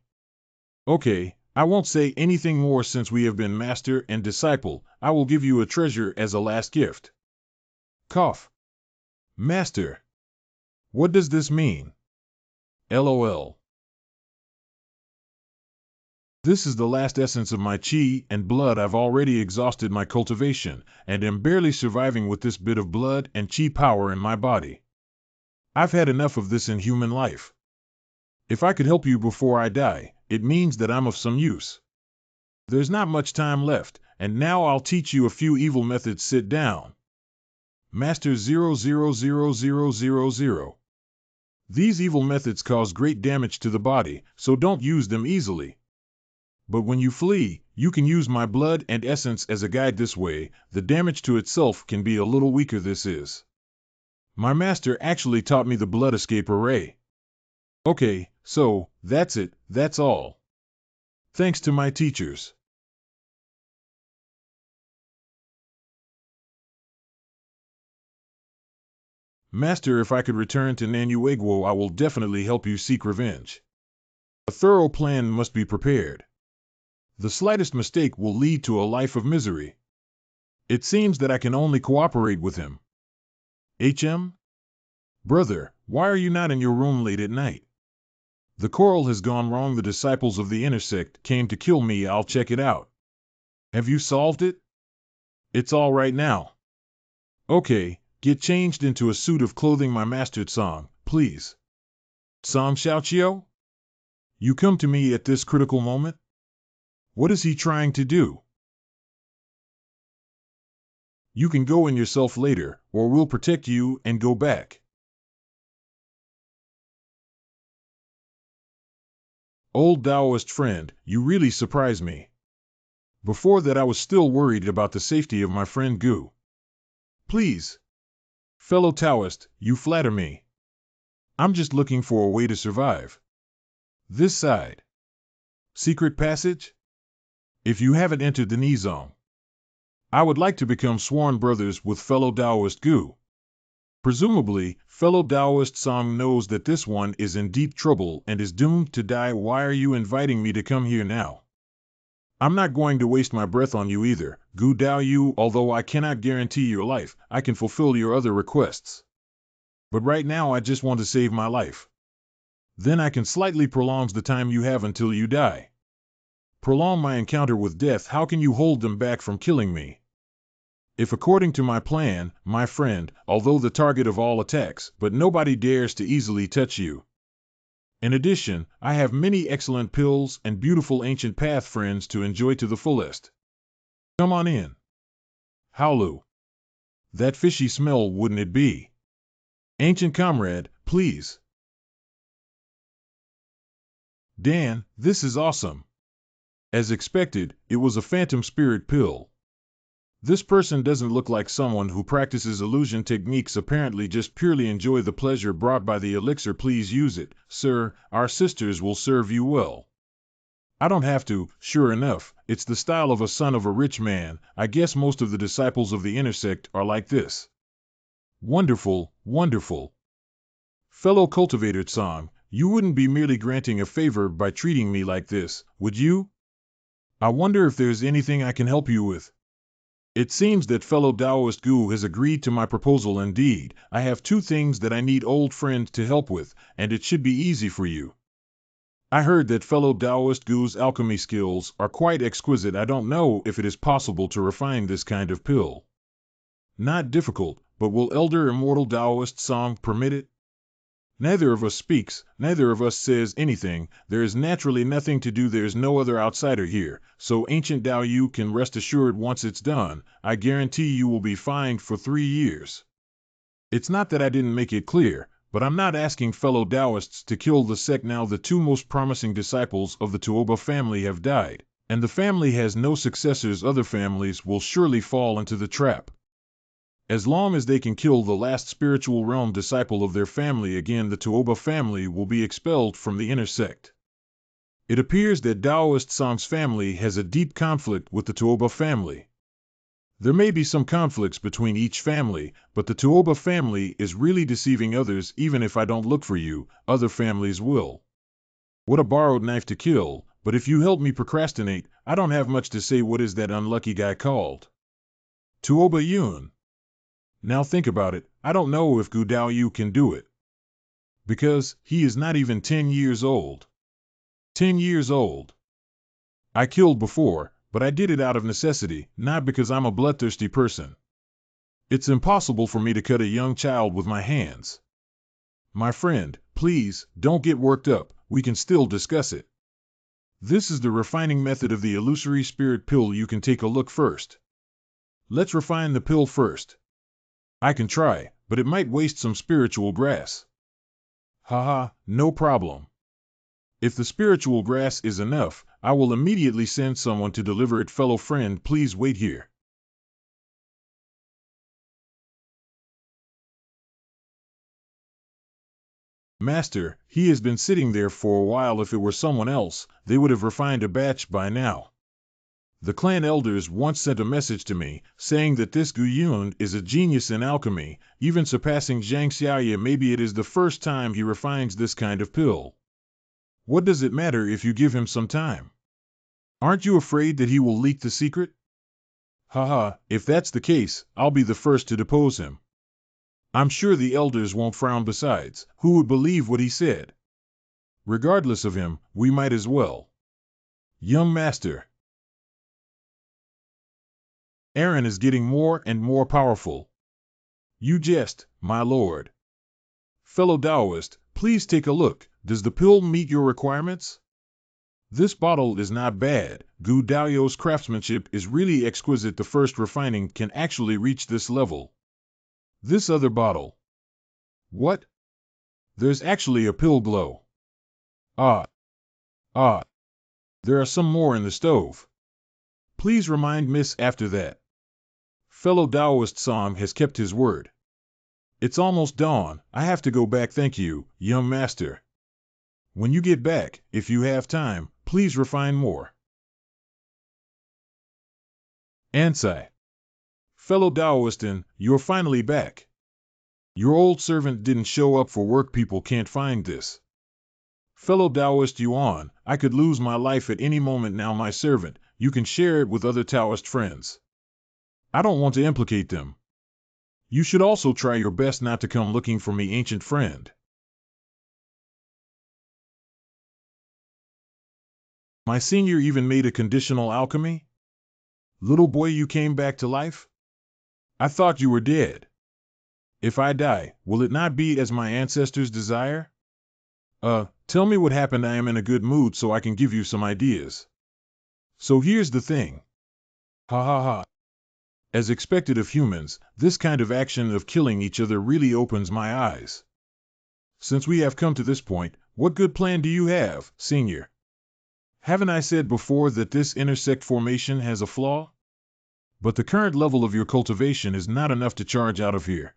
Okay, I won't say anything more since we have been master and disciple. I will give you a treasure as a last gift. Cough. Master. What does this mean? LOL. This is the last essence of my chi and blood. I've already exhausted my cultivation, and am barely surviving with this bit of blood and chi power in my body. I've had enough of this in human life. If I could help you before I die, it means that I'm of some use. There's not much time left, and now I'll teach you a few evil methods. Sit down. Master 000000. These evil methods cause great damage to the body, so don't use them easily. But when you flee, you can use my blood and essence as a guide. This way, the damage to itself can be a little weaker. This is. My master actually taught me the blood escape array. Okay, so, that's it, that's all. Thanks to my teachers. Master, if I could return to Nanueguo, I will definitely help you seek revenge. A thorough plan must be prepared. The slightest mistake will lead to a life of misery. It seems that I can only cooperate with him. HM? Brother, why are you not in your room late at night? The coral has gone wrong. The disciples of the intersect came to kill me. I'll check it out. Have you solved it? It's all right now. Okay, get changed into a suit of clothing. My master Tsang, please. Tsang Xiaoqiao? You come to me at this critical moment? What is he trying to do? You can go in yourself later, or we'll protect you and go back. Old Taoist friend, you really surprise me. Before that I was still worried about the safety of my friend Gu. Please. Fellow Taoist, you flatter me. I'm just looking for a way to survive. This side. Secret passage? If you haven't entered the Nizong, I would like to become sworn brothers with fellow Taoist Gu. Presumably, fellow Taoist Song knows that this one is in deep trouble and is doomed to die. Why are you inviting me to come here now? I'm not going to waste my breath on you either, Gu Dao Yu. Although I cannot guarantee your life, I can fulfill your other requests. But right now I just want to save my life. Then I can slightly prolong the time you have until you die. Prolong my encounter with death. How can you hold them back from killing me? If according to my plan, my friend, although the target of all attacks, but nobody dares to easily touch you. In addition, I have many excellent pills and beautiful ancient path friends to enjoy to the fullest. Come on in. Howlu. That fishy smell, wouldn't it be? Ancient comrade, please. Dan, this is awesome. As expected, it was a phantom spirit pill. This person doesn't look like someone who practices illusion techniques, apparently just purely enjoy the pleasure brought by the elixir. Please use it, sir, our sisters will serve you well. I don't have to. Sure enough, it's the style of a son of a rich man. I guess most of the disciples of the intersect are like this. Wonderful, wonderful. Fellow cultivator Song, you wouldn't be merely granting a favor by treating me like this, would you? I wonder if there's anything I can help you with. It seems that fellow Taoist Gu has agreed to my proposal. Indeed, I have two things that I need old friend to help with, and it should be easy for you. I heard that fellow Taoist Gu's alchemy skills are quite exquisite. I don't know if it is possible to refine this kind of pill. Not difficult, but will elder immortal Taoist Song permit it? Neither of us speaks, neither of us says anything. There is naturally nothing to do. There's no other outsider here, so Ancient Tao you can rest assured once it's done, I guarantee you will be fined for 3 years. It's not that I didn't make it clear, but I'm not asking fellow Taoists to kill the sect now. The two most promising disciples of the Tuoba family have died, and the family has no successors. Other families will surely fall into the trap. As long as they can kill the last spiritual realm disciple of their family again, the Tuoba family will be expelled from the inner sect. It appears that Taoist Song's family has a deep conflict with the Tuoba family. There may be some conflicts between each family, but the Tuoba family is really deceiving others. Even if I don't look for you, other families will. What a borrowed knife to kill, but if you help me procrastinate, I don't have much to say. What is that unlucky guy called? Tuoba Yun. Now think about it, I don't know if Gu Dao Yu can do it. Because he is not even 10 years old. 10 years old. I killed before, but I did it out of necessity, not because I'm a bloodthirsty person. It's impossible for me to cut a young child with my hands. My friend, please, don't get worked up, we can still discuss it. This is the refining method of the illusory spirit pill. You can take a look first. Let's refine the pill first. I can try, but it might waste some spiritual grass. Haha, no problem. If the spiritual grass is enough, I will immediately send someone to deliver it. Fellow friend, please wait here. Master, he has been sitting there for a while. If it were someone else, they would have refined a batch by now. The clan elders once sent a message to me, saying that this Gu Yun is a genius in alchemy, even surpassing Zhang Xiaoye. Maybe it is the first time he refines this kind of pill. What does it matter if you give him some time? Aren't you afraid that he will leak the secret? Haha, if that's the case, I'll be the first to depose him. I'm sure the elders won't frown. Besides, who would believe what he said? Regardless of him, we might as well. Young master. Aaron is getting more and more powerful. You jest, my lord. Fellow Taoist, please take a look. Does the pill meet your requirements? This bottle is not bad. Gu Dao's craftsmanship is really exquisite. The first refining can actually reach this level. This other bottle. What? There's actually a pill glow. Ah. There are some more in the stove. Please remind Miss after that. Fellow Taoist Song has kept his word. It's almost dawn. I have to go back. Thank you, young master. When you get back, if you have time, please refine more. Ansai. Fellow Taoistan, you're finally back. Your old servant didn't show up for work. People can't find this. Fellow Taoist Yuan, I could lose my life at any moment now. My servant, you can share it with other Taoist friends. I don't want to implicate them. You should also try your best not to come looking for me, ancient friend. My senior even made a conditional alchemy? Little boy, you came back to life? I thought you were dead. If I die, will it not be as my ancestors desire? Tell me what happened. I am in a good mood so I can give you some ideas. So here's the thing. Ha ha ha. As expected of humans, this kind of action of killing each other really opens my eyes. Since we have come to this point, what good plan do you have, senior? Haven't I said before that this intersect formation has a flaw? But the current level of your cultivation is not enough to charge out of here.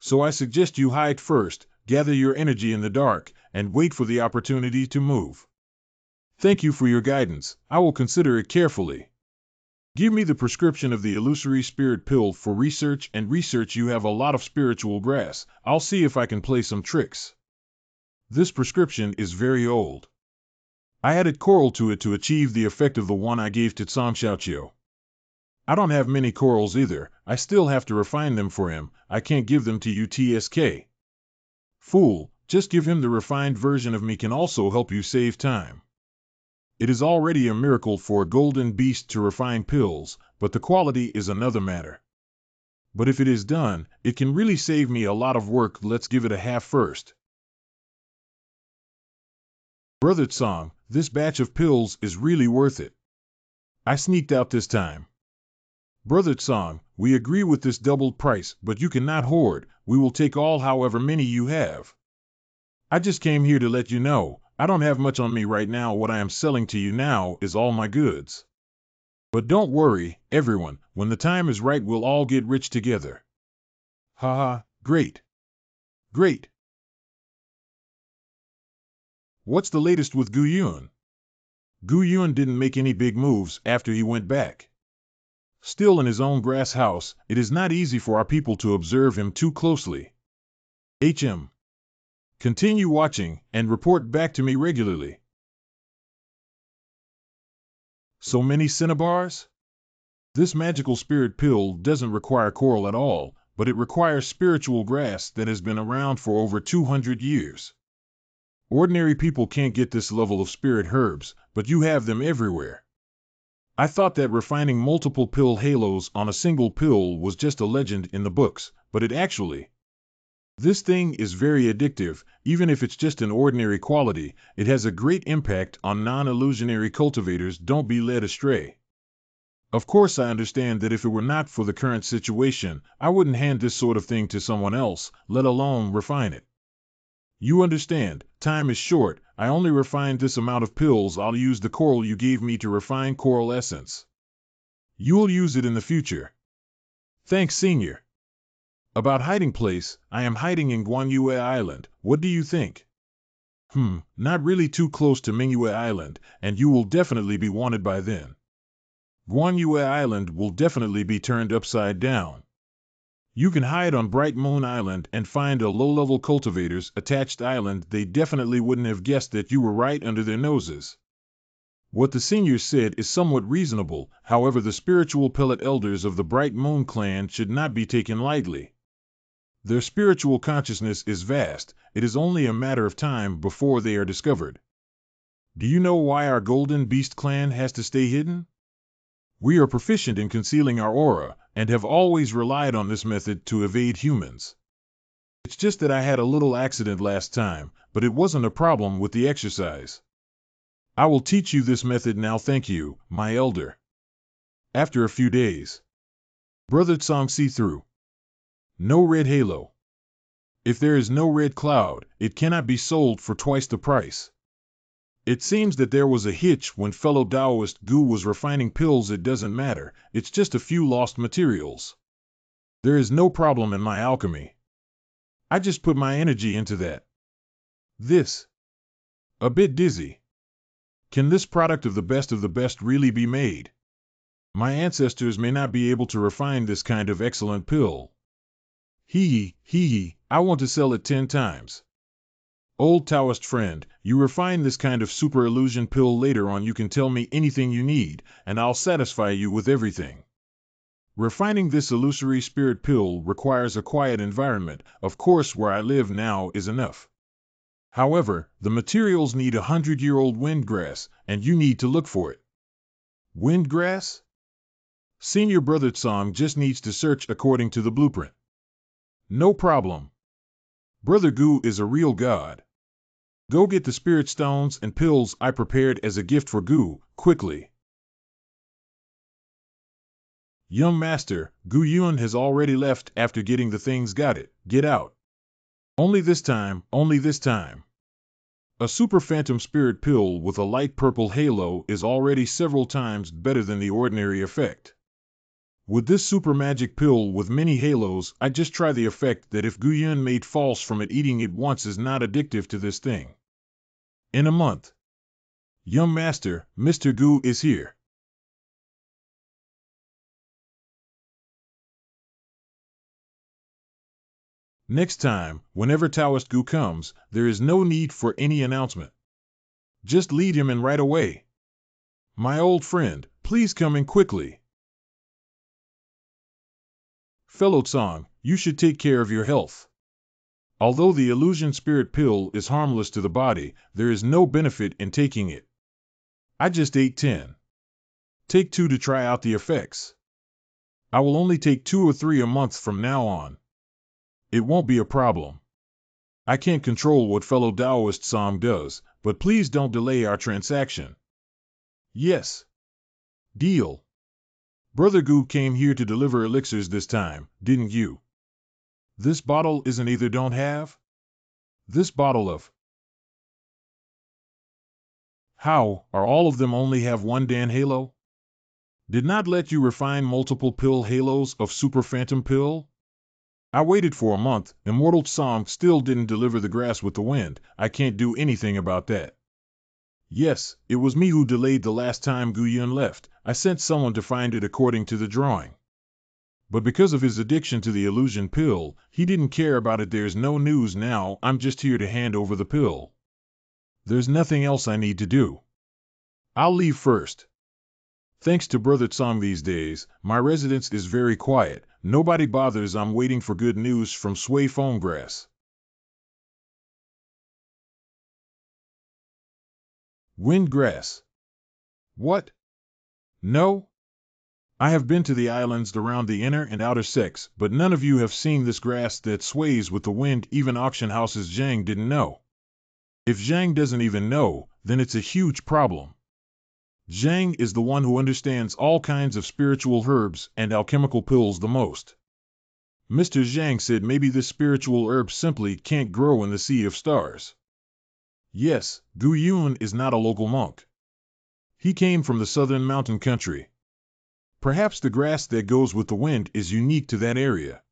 So I suggest you hide first, gather your energy in the dark, and wait for the opportunity to move. Thank you for your guidance. I will consider it carefully. Give me the prescription of the illusory spirit pill for research and research. You have a lot of spiritual grass. I'll see if I can play some tricks. This prescription is very old. I added coral to it to achieve the effect of the one I gave to Tsang Xiaoqiu. I don't have many corals either. I still have to refine them for him. I can't give them to you, TSK. Fool, just give him the refined version of me. Can also help you save time. It is already a miracle for a golden beast to refine pills, but the quality is another matter. But if it is done, it can really save me a lot of work. Let's give it a half first. Brother Tsang, this batch of pills is really worth it. I sneaked out this time. Brother Tsang, we agree with this doubled price, but you cannot hoard. We will take all, however many you have. I just came here to let you know, I don't have much on me right now. What I am selling to you now is all my goods. But don't worry, everyone, when the time is right we'll all get rich together. Haha, great. Great. What's the latest with Gu Yun? Gu Yun didn't make any big moves after he went back. Still in his own grass house, it is not easy for our people to observe him too closely. HM. Continue watching and report back to me regularly. So many cinnabars? This magical spirit pill doesn't require coral at all, but it requires spiritual grass that has been around for over 200 years. Ordinary people can't get this level of spirit herbs, but you have them everywhere. I thought that refining multiple pill halos on a single pill was just a legend in the books, but it actually... This thing is very addictive. Even if it's just an ordinary quality, it has a great impact on non-illusionary cultivators. Don't be led astray. Of course I understand that if it were not for the current situation, I wouldn't hand this sort of thing to someone else, let alone refine it. You understand, time is short. I only refined this amount of pills. I'll use the coral you gave me to refine coral essence. You'll use it in the future. Thanks, senior. About hiding place, I am hiding in Guanyue Island. What do you think? Not really too close to Mingyue Island, and you will definitely be wanted by then. Guanyue Island will definitely be turned upside down. You can hide on Bright Moon Island and find a low-level cultivators attached island. They definitely wouldn't have guessed that you were right under their noses. What the senior said is somewhat reasonable. However, the spiritual pellet elders of the Bright Moon clan should not be taken lightly. Their spiritual consciousness is vast. It is only a matter of time before they are discovered. Do you know why our Golden Beast clan has to stay hidden? We are proficient in concealing our aura, and have always relied on this method to evade humans. It's just that I had a little accident last time, but it wasn't a problem with the exercise. I will teach you this method now. Thank you, my elder. After a few days. Brother Tsang see-through. No red halo. If there is no red cloud, it cannot be sold for twice the price. It seems that there was a hitch when fellow Taoist Gu was refining pills. It doesn't matter, it's just a few lost materials. There is no problem in my alchemy. I just put my energy into that. This. A bit dizzy. Can this product of the best really be made? My ancestors may not be able to refine this kind of excellent pill. Hee, I want to sell it 10 times. Old Taoist friend, you refine this kind of super illusion pill later on. You can tell me anything you need, and I'll satisfy you with everything. Refining this illusory spirit pill requires a quiet environment. Of course, where I live now is enough. However, the materials need 100-year-old windgrass, and you need to look for it. Windgrass? Senior Brother Tsang just needs to search according to the blueprint. No problem. Brother Gu is a real god. Go get the spirit stones and pills I prepared as a gift for Gu, quickly. Young master, Gu Yuan has already left after getting the things. Got it. Get out. Only this time, only this time. A super phantom spirit pill with a light purple halo is already several times better than the ordinary effect. With this super magic pill with many halos, I just try the effect that if Gu Yuan made false from it, eating it once is not addictive to this thing. In a month. Young master, Mr. Gu is here. Next time, whenever Taoist Gu comes, there is no need for any announcement. Just lead him in right away. My old friend, please come in quickly. Fellow Tsang, you should take care of your health. Although the illusion spirit pill is harmless to the body, there is no benefit in taking it. I just ate 10. Take 2 to try out the effects. I will only take 2 or 3 a month from now on. It won't be a problem. I can't control what fellow Taoist Tsang does, but please don't delay our transaction. Yes. Deal. Brother Gu came here to deliver elixirs this time, didn't you? This bottle isn't either. Don't have? This bottle of... How, are all of them only have 1 Dan halo? Did not let you refine multiple pill halos of super phantom pill? I waited for a month. Immortal Tsang still didn't deliver the grass with the wind. I can't do anything about that. Yes, it was me who delayed the last time Gu Yun left. I sent someone to find it according to the drawing. But because of his addiction to the illusion pill, he didn't care about it. There's no news now. I'm just here to hand over the pill. There's nothing else I need to do. I'll leave first. Thanks to Brother Tsang these days, my residence is very quiet. Nobody bothers. I'm waiting for good news from Sui Foamgrass. Windgrass. What? No? I have been to the islands around the inner and outer sects, but none of you have seen this grass that sways with the wind. Even auction houses Zhang didn't know. If Zhang doesn't even know, then it's a huge problem. Zhang is the one who understands all kinds of spiritual herbs and alchemical pills the most. Mr. Zhang said maybe this spiritual herb simply can't grow in the sea of stars. Yes, Gu Yun is not a local monk. He came from the southern mountain country. Perhaps the grass that goes with the wind is unique to that area.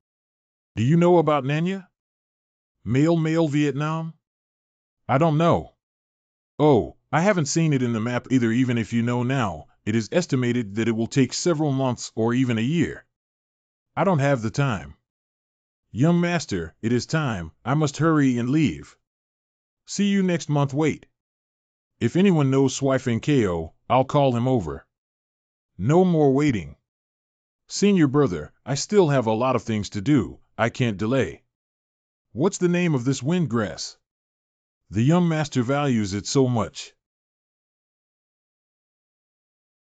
Do you know about Nanya? Male Vietnam? I don't know. Oh, I haven't seen it in the map either. Even if you know now, it is estimated that it will take several months or even a year. I don't have the time. Young master, it is time. I must hurry and leave. See you next month. Wait. If anyone knows Swifeng Ko, I'll call him over. No more waiting. Senior brother, I still have a lot of things to do. I can't delay. What's the name of this windgrass? The young master values it so much.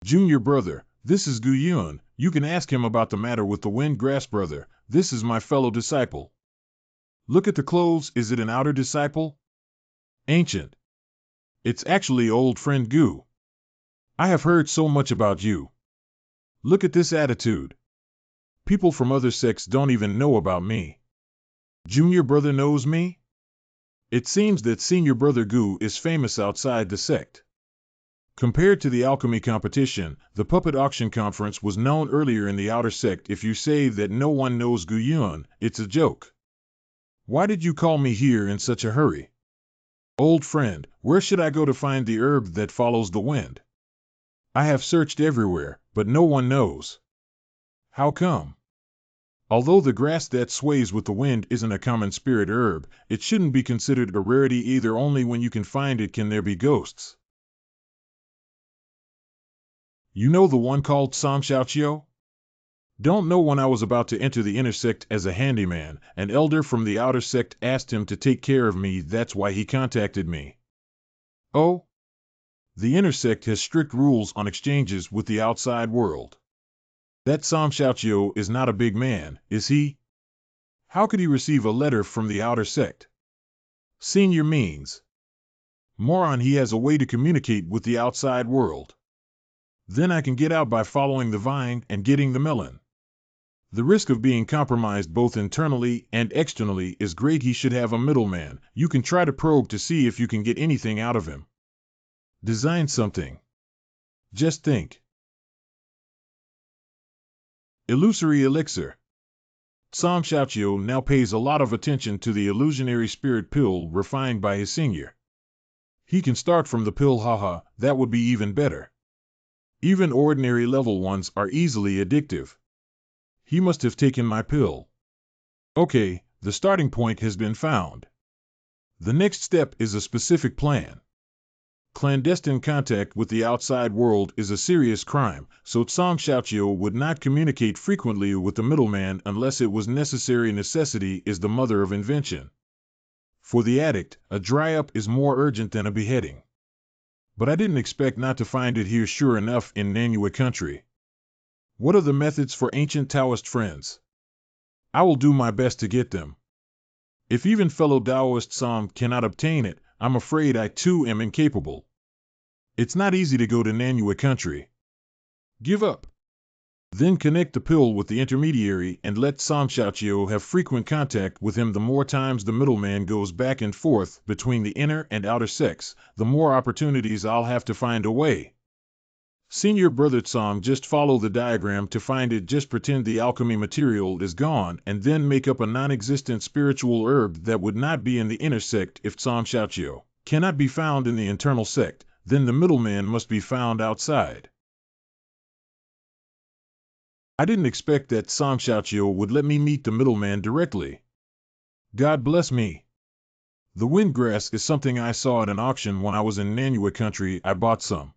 Junior brother, this is Gu Yun. You can ask him about the matter with the windgrass. Brother, this is my fellow disciple. Look at the clothes. Is it an outer disciple? Ancient. It's actually old friend Gu. I have heard so much about you. Look at this attitude. People from other sects don't even know about me. Junior brother knows me? It seems that Senior Brother Gu is famous outside the sect. Compared to the alchemy competition, the puppet auction conference was known earlier in the outer sect. If you say that no one knows Gu Yun, it's a joke. Why did you call me here in such a hurry? Old friend, where should I go to find the herb that follows the wind? I have searched everywhere, but no one knows. How come? Although the grass that sways with the wind isn't a common spirit herb, it shouldn't be considered a rarity either. Only when you can find it can there be ghosts. You know the one called Sam Xiaoqiu? Don't know. When I was about to enter the inner sect as a handyman, an elder from the outer sect asked him to take care of me. That's why he contacted me. Oh? The inner sect has strict rules on exchanges with the outside world. That Sam Xiaoqiu is not a big man, is he? How could he receive a letter from the outer sect? Senior means. Moron, he has a way to communicate with the outside world. Then I can get out by following the vine and getting the melon. The risk of being compromised both internally and externally is great. He should have a middleman. You can try to probe to see if you can get anything out of him. Design something. Just think. Illusory elixir. Sam Xiaoqiu now pays a lot of attention to the illusionary spirit pill refined by his senior. He can start from the pill, haha, that would be even better. Even ordinary level ones are easily addictive. He must have taken my pill. Okay, the starting point has been found. The next step is a specific plan. Clandestine contact with the outside world is a serious crime, so Sam Xiaoqiu would not communicate frequently with the middleman unless it was necessary. Necessity is the mother of invention. For the addict, a dry-up is more urgent than a beheading. But I didn't expect not to find it here. Sure enough, in Nanyue country. What are the methods for ancient Taoist friends? I will do my best to get them. If even fellow Taoist Sam cannot obtain it, I'm afraid I too am incapable. It's not easy to go to Nanyue country. Give up. Then connect the pill with the intermediary and let Sam Xiaoqiu have frequent contact with him. The more times the middleman goes back and forth between the inner and outer sects, the more opportunities I'll have to find a way. Senior Brother Sam, just follow the diagram to find it. Just pretend the alchemy material is gone and then make up a non-existent spiritual herb that would not be in the inner sect. If Sam Xiaoqiu cannot be found in the internal sect, then the middleman must be found outside. I didn't expect that Sam Xiaoqiu would let me meet the middleman directly. God bless me. The windgrass is something I saw at an auction when I was in Nanyue country. I bought some.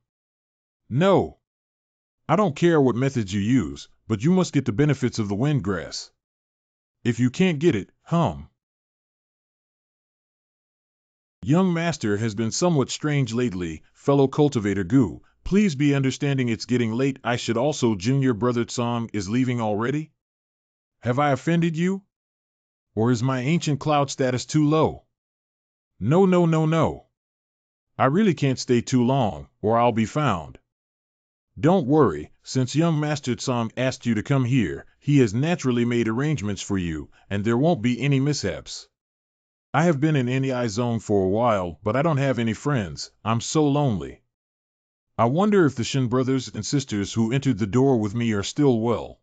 No. I don't care what methods you use, but you must get the benefits of the windgrass. If you can't get it, Young master has been somewhat strange lately, fellow cultivator Gu. Please be understanding. It's getting late. I should also. Junior Brother Tsang is leaving already? Have I offended you? Or is my ancient cloud status too low? No. I really can't stay too long, or I'll be found. Don't worry, since young Master Tsang asked you to come here, he has naturally made arrangements for you, and there won't be any mishaps. I have been in NEI zone for a while, but I don't have any friends. I'm so lonely. I wonder if the Shan brothers and sisters who entered the door with me are still well.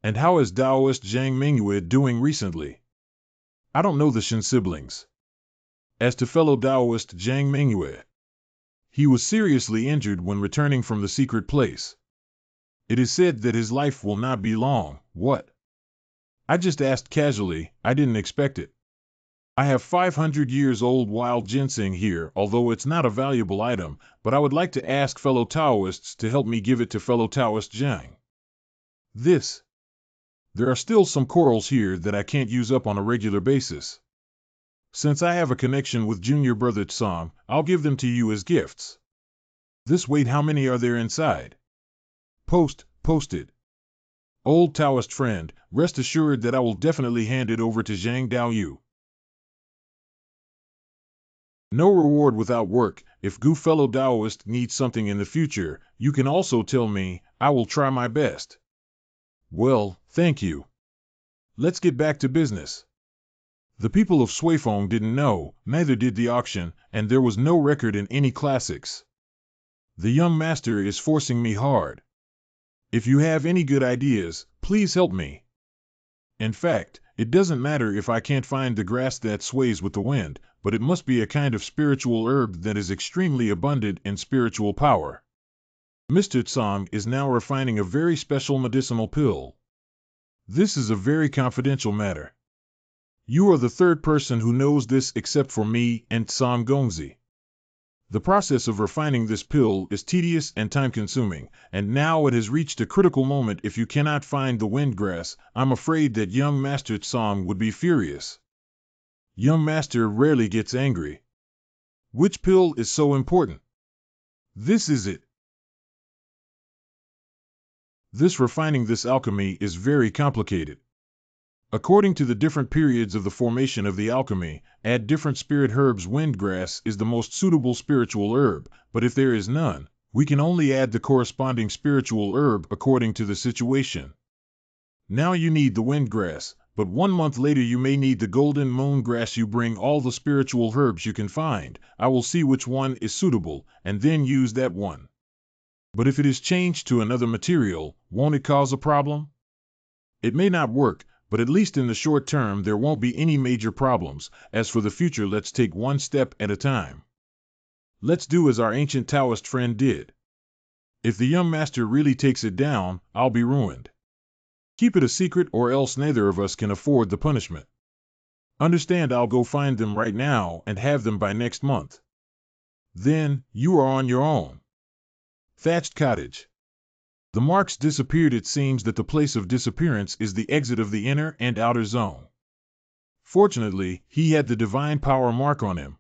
And how is Taoist Zhang Mingyue doing recently? I don't know the Shan siblings. As to fellow Taoist Zhang Mingyue, he was seriously injured when returning from the secret place. It is said that his life will not be long. What? I just asked casually. I didn't expect it. I have 500 years old wild ginseng here, although it's not a valuable item, but I would like to ask fellow Taoists to help me give it to fellow Taoist Zhang. There are still some corals here that I can't use up on a regular basis. Since I have a connection with Junior Brother Tsang, I'll give them to you as gifts. Wait, how many are there inside? Posted. Old Taoist friend, rest assured that I will definitely hand it over to Zhang Daoyu. No reward without work. If Gu fellow Taoist needs something in the future, you can also tell me. I will try my best. Well, thank you. Let's get back to business. The people of Suifeng didn't know, neither did the auction, and there was no record in any classics. The young master is forcing me hard. If you have any good ideas, please help me. In fact, it doesn't matter if I can't find the grass that sways with the wind, but it must be a kind of spiritual herb that is extremely abundant in spiritual power. Mr. Tsang is now refining a very special medicinal pill. This is a very confidential matter. You are the third person who knows this except for me and Tsang Gongzi. The process of refining this pill is tedious and time-consuming, and now it has reached a critical moment. If you cannot find the windgrass, I'm afraid that young Master Tsang would be furious. Young Master rarely gets angry. Which pill is so important? This is it. This refining this alchemy is very complicated. According to the different periods of the formation of the alchemy, add different spirit herbs. Windgrass is the most suitable spiritual herb, but if there is none, we can only add the corresponding spiritual herb according to the situation. Now you need the windgrass, but 1 month later you may need the golden moon grass. You bring all the spiritual herbs you can find. I will see which one is suitable, and then use that one. But if it is changed to another material, won't it cause a problem? It may not work, but at least in the short term there won't be any major problems. As for the future, let's take one step at a time. Let's do as our ancient Taoist friend did. If the young master really takes it down, I'll be ruined. Keep it a secret, or else neither of us can afford the punishment. Understand? I'll go find them right now and have them by next month. Then, you are on your own. Thatched cottage. The marks disappeared. It seems that the place of disappearance is the exit of the inner and outer zone. Fortunately, he had the divine power mark on him.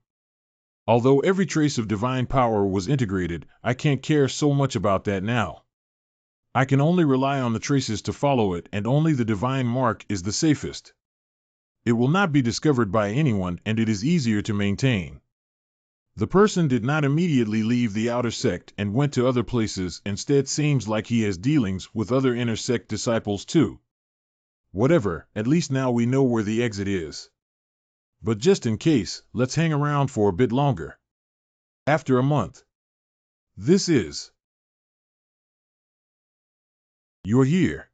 Although every trace of divine power was integrated, I can't care so much about that now. I can only rely on the traces to follow it, and only the divine mark is the safest. It will not be discovered by anyone, and it is easier to maintain. The person did not immediately leave the outer sect and went to other places. Instead, seems like he has dealings with other inner sect disciples too. Whatever, at least now we know where the exit is. But just in case, let's hang around for a bit longer. After a month. This is. You're here.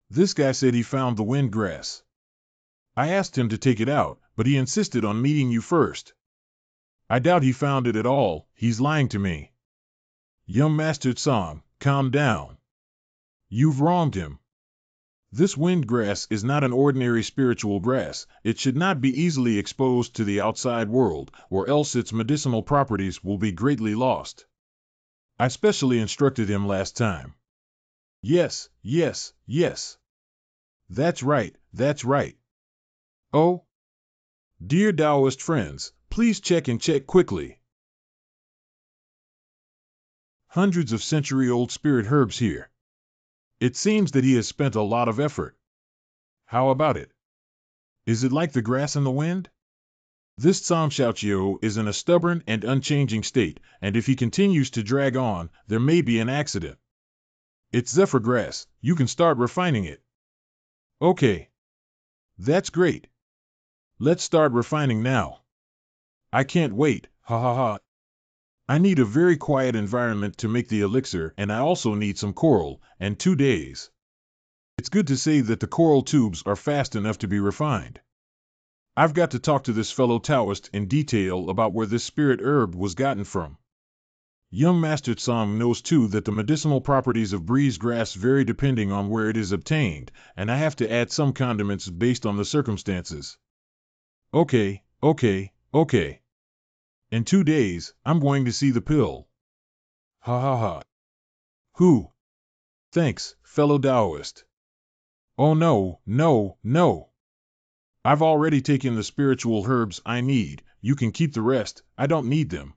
This guy said he found the windgrass. I asked him to take it out, but he insisted on meeting you first. I doubt he found it at all. He's lying to me. Young Master Tsang, calm down. You've wronged him. This windgrass is not an ordinary spiritual grass. It should not be easily exposed to the outside world, or else its medicinal properties will be greatly lost. I specially instructed him last time. Yes, yes, yes. That's right, that's right. Oh, dear Taoist friends, please check and check quickly. Hundreds of century-old spirit herbs here. It seems that he has spent a lot of effort. How about it? Is it like the grass in the wind? This Tsam Xiaoqiu is in a stubborn and unchanging state, and if he continues to drag on, there may be an accident. It's zephyr grass. You can start refining it. Okay. That's great. Let's start refining now. I can't wait, ha ha ha. I need a very quiet environment to make the elixir, and I also need some coral, and 2 days. It's good to say that the coral tubes are fast enough to be refined. I've got to talk to this fellow Taoist in detail about where this spirit herb was gotten from. Young Master Tsang knows too that the medicinal properties of breeze grass vary depending on where it is obtained, and I have to add some condiments based on the circumstances. Okay. In 2 days, I'm going to see the pill. Ha ha ha. Who? Thanks, fellow Taoist. Oh no. I've already taken the spiritual herbs I need. You can keep the rest. I don't need them.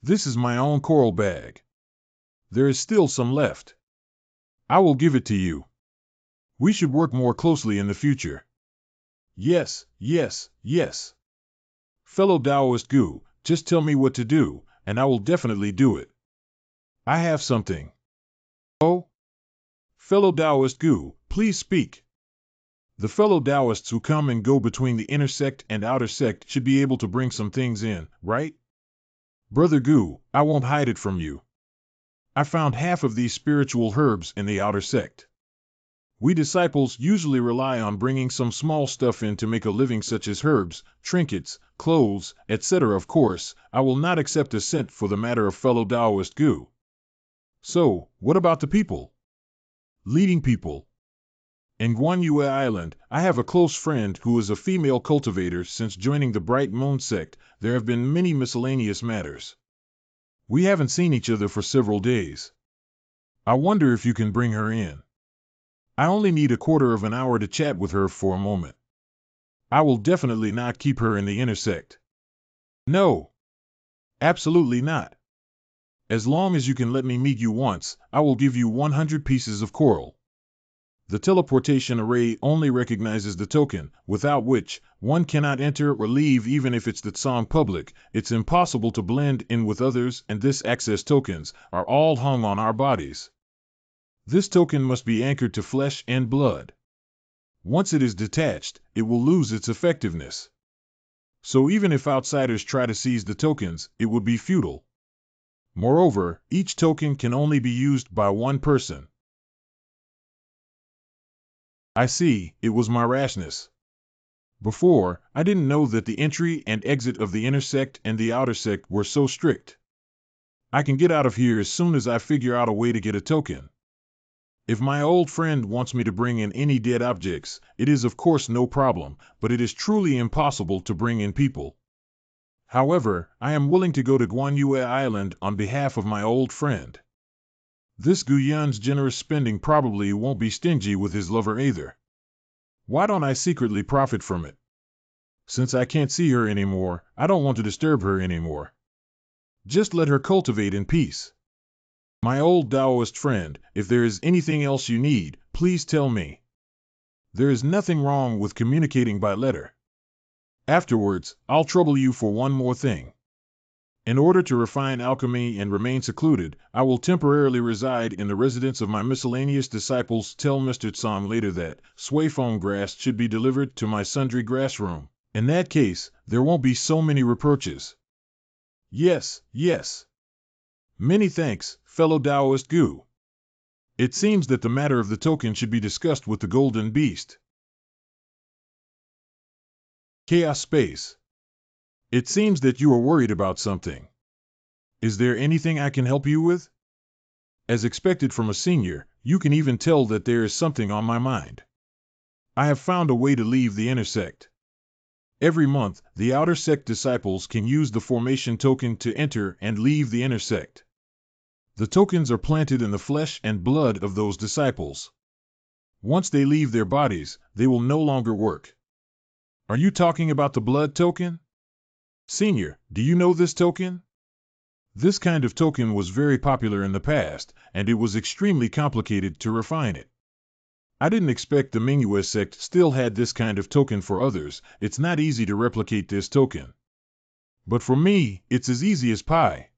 This is my own coral bag. There is still some left. I will give it to you. We should work more closely in the future. Yes. Fellow Taoist Gu, just tell me what to do, and I will definitely do it. I have something. Oh? Fellow Taoist Gu, please speak. The fellow Taoists who come and go between the inner sect and outer sect should be able to bring some things in, right? Brother Gu, I won't hide it from you. I found half of these spiritual herbs in the outer sect. We disciples usually rely on bringing some small stuff in to make a living, such as herbs, trinkets, clothes, etc. Of course, I will not accept a cent for the matter of fellow Taoist Gu. So, what about the people? Leading people. In Guanyue Island, I have a close friend who is a female cultivator. Since joining the Bright Moon sect, there have been many miscellaneous matters. We haven't seen each other for several days. I wonder if you can bring her in. I only need a quarter of an hour to chat with her for a moment. I will definitely not keep her in the inner sect. No. Absolutely not. As long as you can let me meet you once, I will give you 100 pieces of coral. The teleportation array only recognizes the token, without which one cannot enter or leave. Even if it's the Tsang public, it's impossible to blend in with others, and this access tokens are all hung on our bodies. This token must be anchored to flesh and blood. Once it is detached, it will lose its effectiveness. So even if outsiders try to seize the tokens, it would be futile. Moreover, each token can only be used by one person. I see, it was my rashness. Before, I didn't know that the entry and exit of the inner sect and the outer sect were so strict. I can get out of here as soon as I figure out a way to get a token. If my old friend wants me to bring in any dead objects, it is of course no problem, but it is truly impossible to bring in people. However, I am willing to go to Guanyue Island on behalf of my old friend. This Guyun's generous spending probably won't be stingy with his lover either. Why don't I secretly profit from it? Since I can't see her anymore, I don't want to disturb her anymore. Just let her cultivate in peace. My old Taoist friend, if there is anything else you need, please tell me. There is nothing wrong with communicating by letter. Afterwards, I'll trouble you for one more thing. In order to refine alchemy and remain secluded, I will temporarily reside in the residence of my miscellaneous disciples. Tell Mr. Tsang later that Suifeng grass should be delivered to my sundry grass room. In that case, there won't be so many reproaches. Yes, yes. Many thanks, fellow Taoist Gu. It seems that the matter of the token should be discussed with the golden beast. Chaos Space. It seems that you are worried about something. Is there anything I can help you with? As expected from a senior, you can even tell that there is something on my mind. I have found a way to leave the inner sect. Every month, the outer sect disciples can use the formation token to enter and leave the inner sect. The tokens are planted in the flesh and blood of those disciples. Once they leave their bodies, they will no longer work. Are you talking about the blood token? Senior, do you know this token? This kind of token was very popular in the past, and it was extremely complicated to refine it. I didn't expect the Mingyue sect still had this kind of token for others. It's not easy to replicate this token. But for me, it's as easy as pie.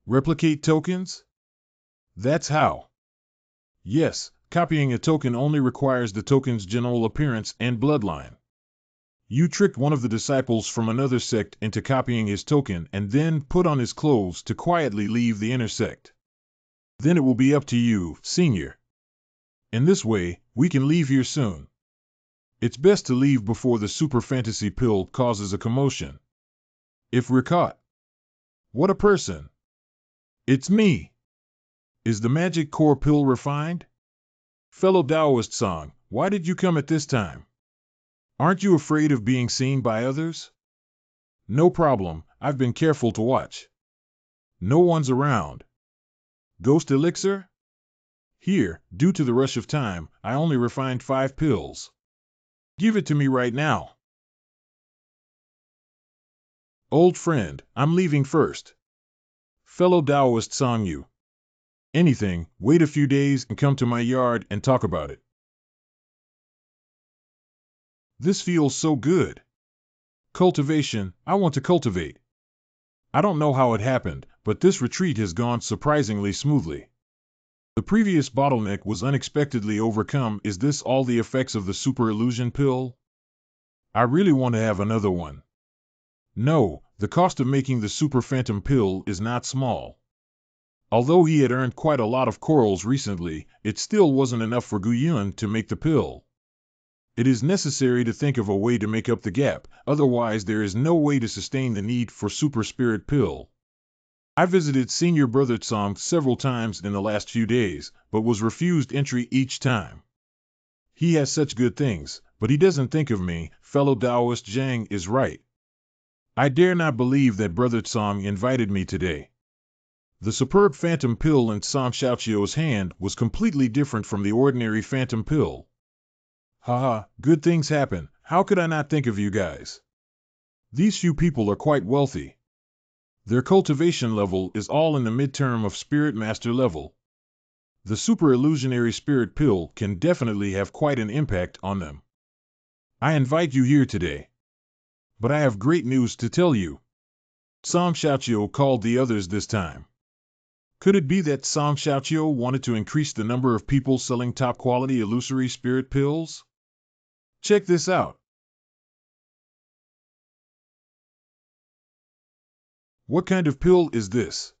Replicate tokens? That's how. Yes, copying a token only requires the token's general appearance and bloodline. You tricked one of the disciples from another sect into copying his token and then put on his clothes to quietly leave the inner sect. Then it will be up to you, senior. In this way, we can leave here soon. It's best to leave before the super fantasy pill causes a commotion. If we're caught. What a person. It's me. Is the magic core pill refined? Fellow Taoist Tsang, why did you come at this time? Aren't you afraid of being seen by others? No problem, I've been careful to watch. No one's around. Ghost elixir? Here, due to the rush of time, I only refined 5 pills. Give it to me right now. Old friend, I'm leaving first. Fellow Taoist Sangyu. Anything, wait a few days and come to my yard and talk about it. This feels so good. Cultivation, I want to cultivate. I don't know how it happened, but this retreat has gone surprisingly smoothly. The previous bottleneck was unexpectedly overcome. Is this all the effects of the super illusion pill? I really want to have another one. No, the cost of making the super phantom pill is not small. Although he had earned quite a lot of corals recently, it still wasn't enough for Guyun to make the pill. It is necessary to think of a way to make up the gap, otherwise there is no way to sustain the need for super spirit pill. I visited Senior Brother Tsang several times in the last few days, but was refused entry each time. He has such good things, but he doesn't think of me. Fellow Taoist Zhang is right. I dare not believe that Brother Tsang invited me today. The superb phantom pill in Tsang Xiaoqiu's hand was completely different from the ordinary phantom pill. Haha, good things happen. How could I not think of you guys? These few people are quite wealthy. Their cultivation level is all in the midterm of Spirit Master level. The super illusionary spirit pill can definitely have quite an impact on them. I invite you here today. But I have great news to tell you. Tsang Xiaoqiu called the others this time. Could it be that Tsang Xiaoqiu wanted to increase the number of people selling top-quality illusory spirit pills? Check this out. What kind of pill is this?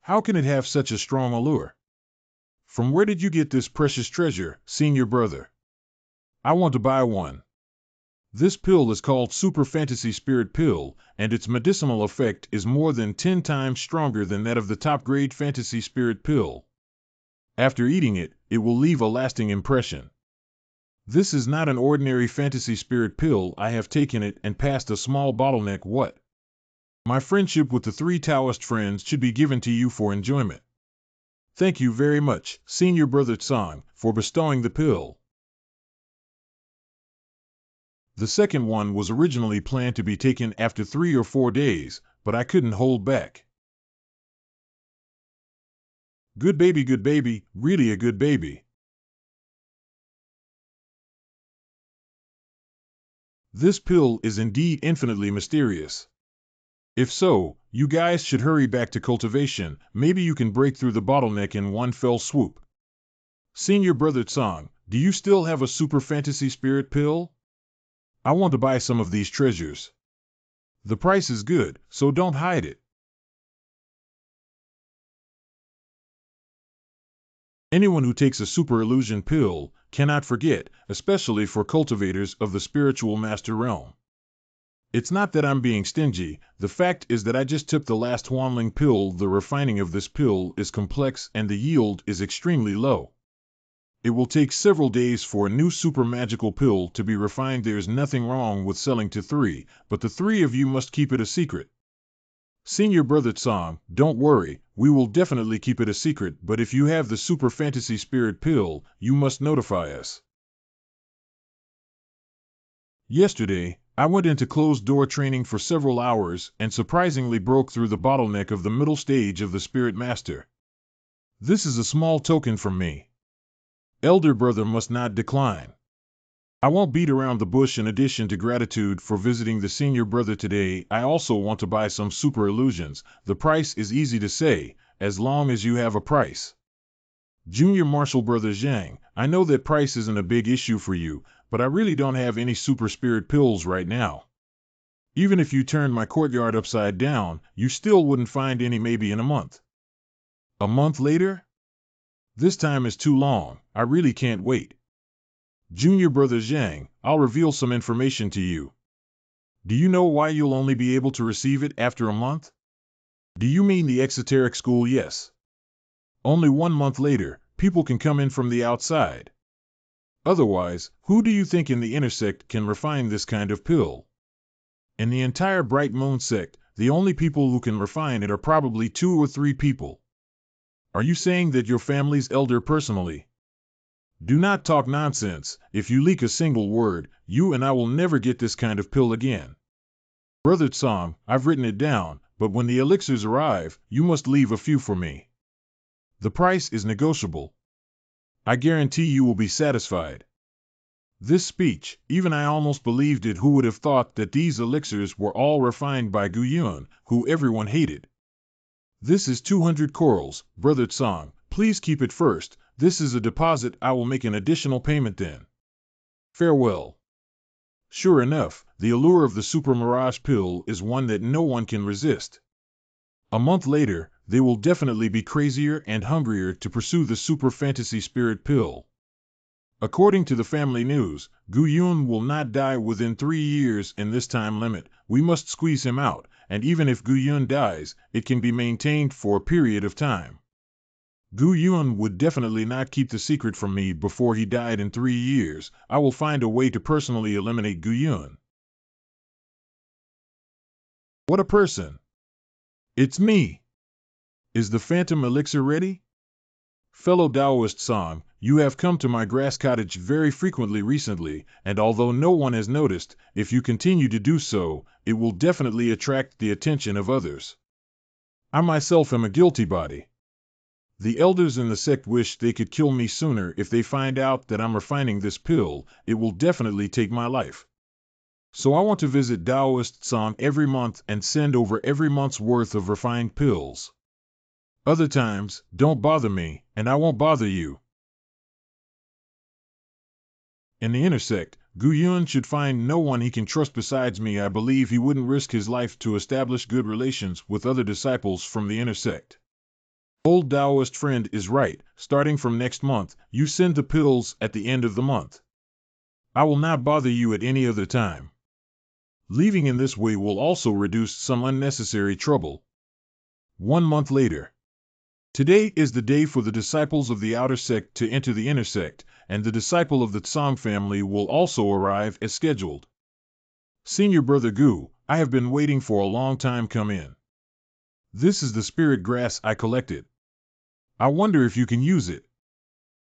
How can it have such a strong allure? From where did you get this precious treasure, senior brother? I want to buy one. This pill is called Super Fantasy Spirit Pill, and its medicinal effect is more than 10 times stronger than that of the top-grade Fantasy Spirit Pill. After eating it, it will leave a lasting impression. This is not an ordinary Fantasy Spirit Pill. I have taken it and passed a small bottleneck. What? My friendship with the 3 Taoist friends should be given to you for enjoyment. Thank you very much, Senior Brother Tsang, for bestowing the pill. The second one was originally planned to be taken after 3 or 4 days, but I couldn't hold back. Good baby, really a good baby. This pill is indeed infinitely mysterious. If so, you guys should hurry back to cultivation. Maybe you can break through the bottleneck in one fell swoop. Senior Brother Tsang, do you still have a super fantasy spirit pill? I want to buy some of these treasures. The price is good, so don't hide it. Anyone who takes a super illusion pill cannot forget, especially for cultivators of the spiritual master realm. It's not that I'm being stingy, the fact is that I just took the last Huanling pill. The refining of this pill is complex and the yield is extremely low. It will take several days for a new super magical pill to be refined. There's nothing wrong with selling to 3, but the 3 of you must keep it a secret. Senior Brother Tsang, don't worry, we will definitely keep it a secret, but if you have the super fantasy spirit pill, you must notify us. Yesterday, I went into closed-door training for several hours and surprisingly broke through the bottleneck of the middle stage of the Spirit Master. This is a small token from me. Elder brother must not decline. I won't beat around the bush. In addition to gratitude for visiting the senior brother today, I also want to buy some super illusions. The price is easy to say, as long as you have a price. Junior Marshal Brother Zhang, I know that price isn't a big issue for you, but I really don't have any super spirit pills right now. Even if you turned my courtyard upside down, you still wouldn't find any. Maybe in a month. A month later? This time is too long. I really can't wait. Junior Brother Zhang, I'll reveal some information to you. Do you know why you'll only be able to receive it after a month? Do you mean the exoteric school? Yes. Only 1 month later, people can come in from the outside. Otherwise, who do you think in the inner sect can refine this kind of pill? In the entire Bright Moon sect, the only people who can refine it are probably 2 or 3 people. Are you saying that your family's elder personally? Do not talk nonsense. If you leak a single word, you and I will never get this kind of pill again. Brother Tsang, I've written it down, but when the elixirs arrive, you must leave a few for me. The price is negotiable. I guarantee you will be satisfied. This speech, even I almost believed it. Who would have thought that these elixirs were all refined by Guyun, who everyone hated? This is 200 corals, Brother Tsang. Please keep it first. This is a deposit. I will make an additional payment then. Farewell. Sure enough, the allure of the Super Mirage pill is one that no one can resist. A month later, they will definitely be crazier and hungrier to pursue the Super Fantasy Spirit pill. According to the family news, Gu Yun will not die within 3 years in this time limit. We must squeeze him out, and even if Gu Yun dies, it can be maintained for a period of time. Gu Yun would definitely not keep the secret from me before he died in 3 years. I will find a way to personally eliminate Gu Yun. What a person! It's me! Is the phantom elixir ready? Fellow Taoist Song, you have come to my grass cottage very frequently recently, and although no one has noticed, if you continue to do so, it will definitely attract the attention of others. I myself am a guilty body. The elders in the sect wish they could kill me sooner. If they find out that I'm refining this pill, it will definitely take my life. So I want to visit Taoist Song every month and send over every month's worth of refined pills. Other times, don't bother me, and I won't bother you. In the inner sect, Gu Yun should find no one he can trust besides me. I believe he wouldn't risk his life to establish good relations with other disciples from the inner sect. Old Taoist friend is right. Starting from next month, you send the pills at the end of the month. I will not bother you at any other time. Leaving in this way will also reduce some unnecessary trouble. 1 month later. Today is the day for the disciples of the outer sect to enter the inner sect, and the disciple of the Tsang family will also arrive as scheduled. Senior Brother Gu, I have been waiting for a long time. Come in. This is the spirit grass I collected. I wonder if you can use it.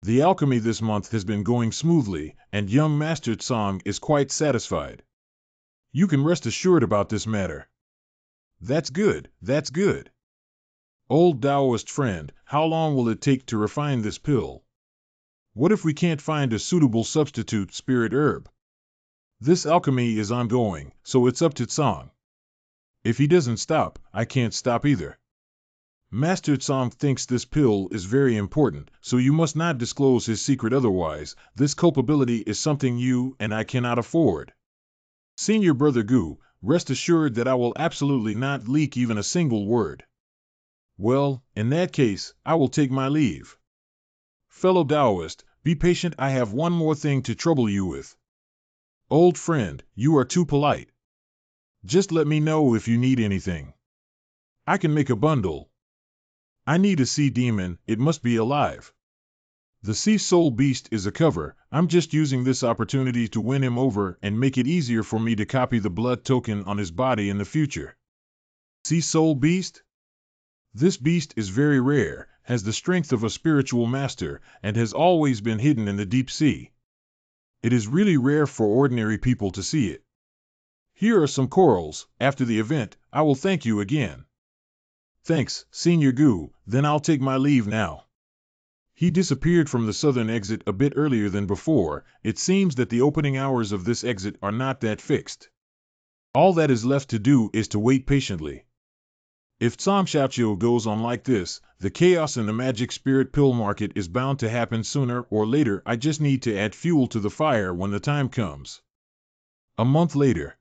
The alchemy this month has been going smoothly, and young Master Tsang is quite satisfied. You can rest assured about this matter. That's good, that's good. Old Taoist friend, how long will it take to refine this pill? What if we can't find a suitable substitute spirit herb? This alchemy is ongoing, so it's up to Tsang. If he doesn't stop, I can't stop either. Master Tsang thinks this pill is very important, so you must not disclose his secret, otherwise, this culpability is something you and I cannot afford. Senior Brother Gu, rest assured that I will absolutely not leak even a single word. Well, in that case, I will take my leave. Fellow Taoist, be patient. I have one more thing to trouble you with. Old friend, you are too polite. Just let me know if you need anything. I can make a bundle. I need a sea demon. It must be alive. The sea soul beast is a cover. I'm just using this opportunity to win him over and make it easier for me to copy the blood token on his body in the future. Sea soul beast? This beast is very rare, has the strength of a spiritual master, and has always been hidden in the deep sea. It is really rare for ordinary people to see it. Here are some corals. After the event, I will thank you again. Thanks, Senior Gu, then I'll take my leave now. He disappeared from the southern exit a bit earlier than before. It seems that the opening hours of this exit are not that fixed. All that is left to do is to wait patiently. If Tsang Xiaoqiu goes on like this, the chaos in the magic spirit pill market is bound to happen sooner or later. I just need to add fuel to the fire when the time comes. A month later.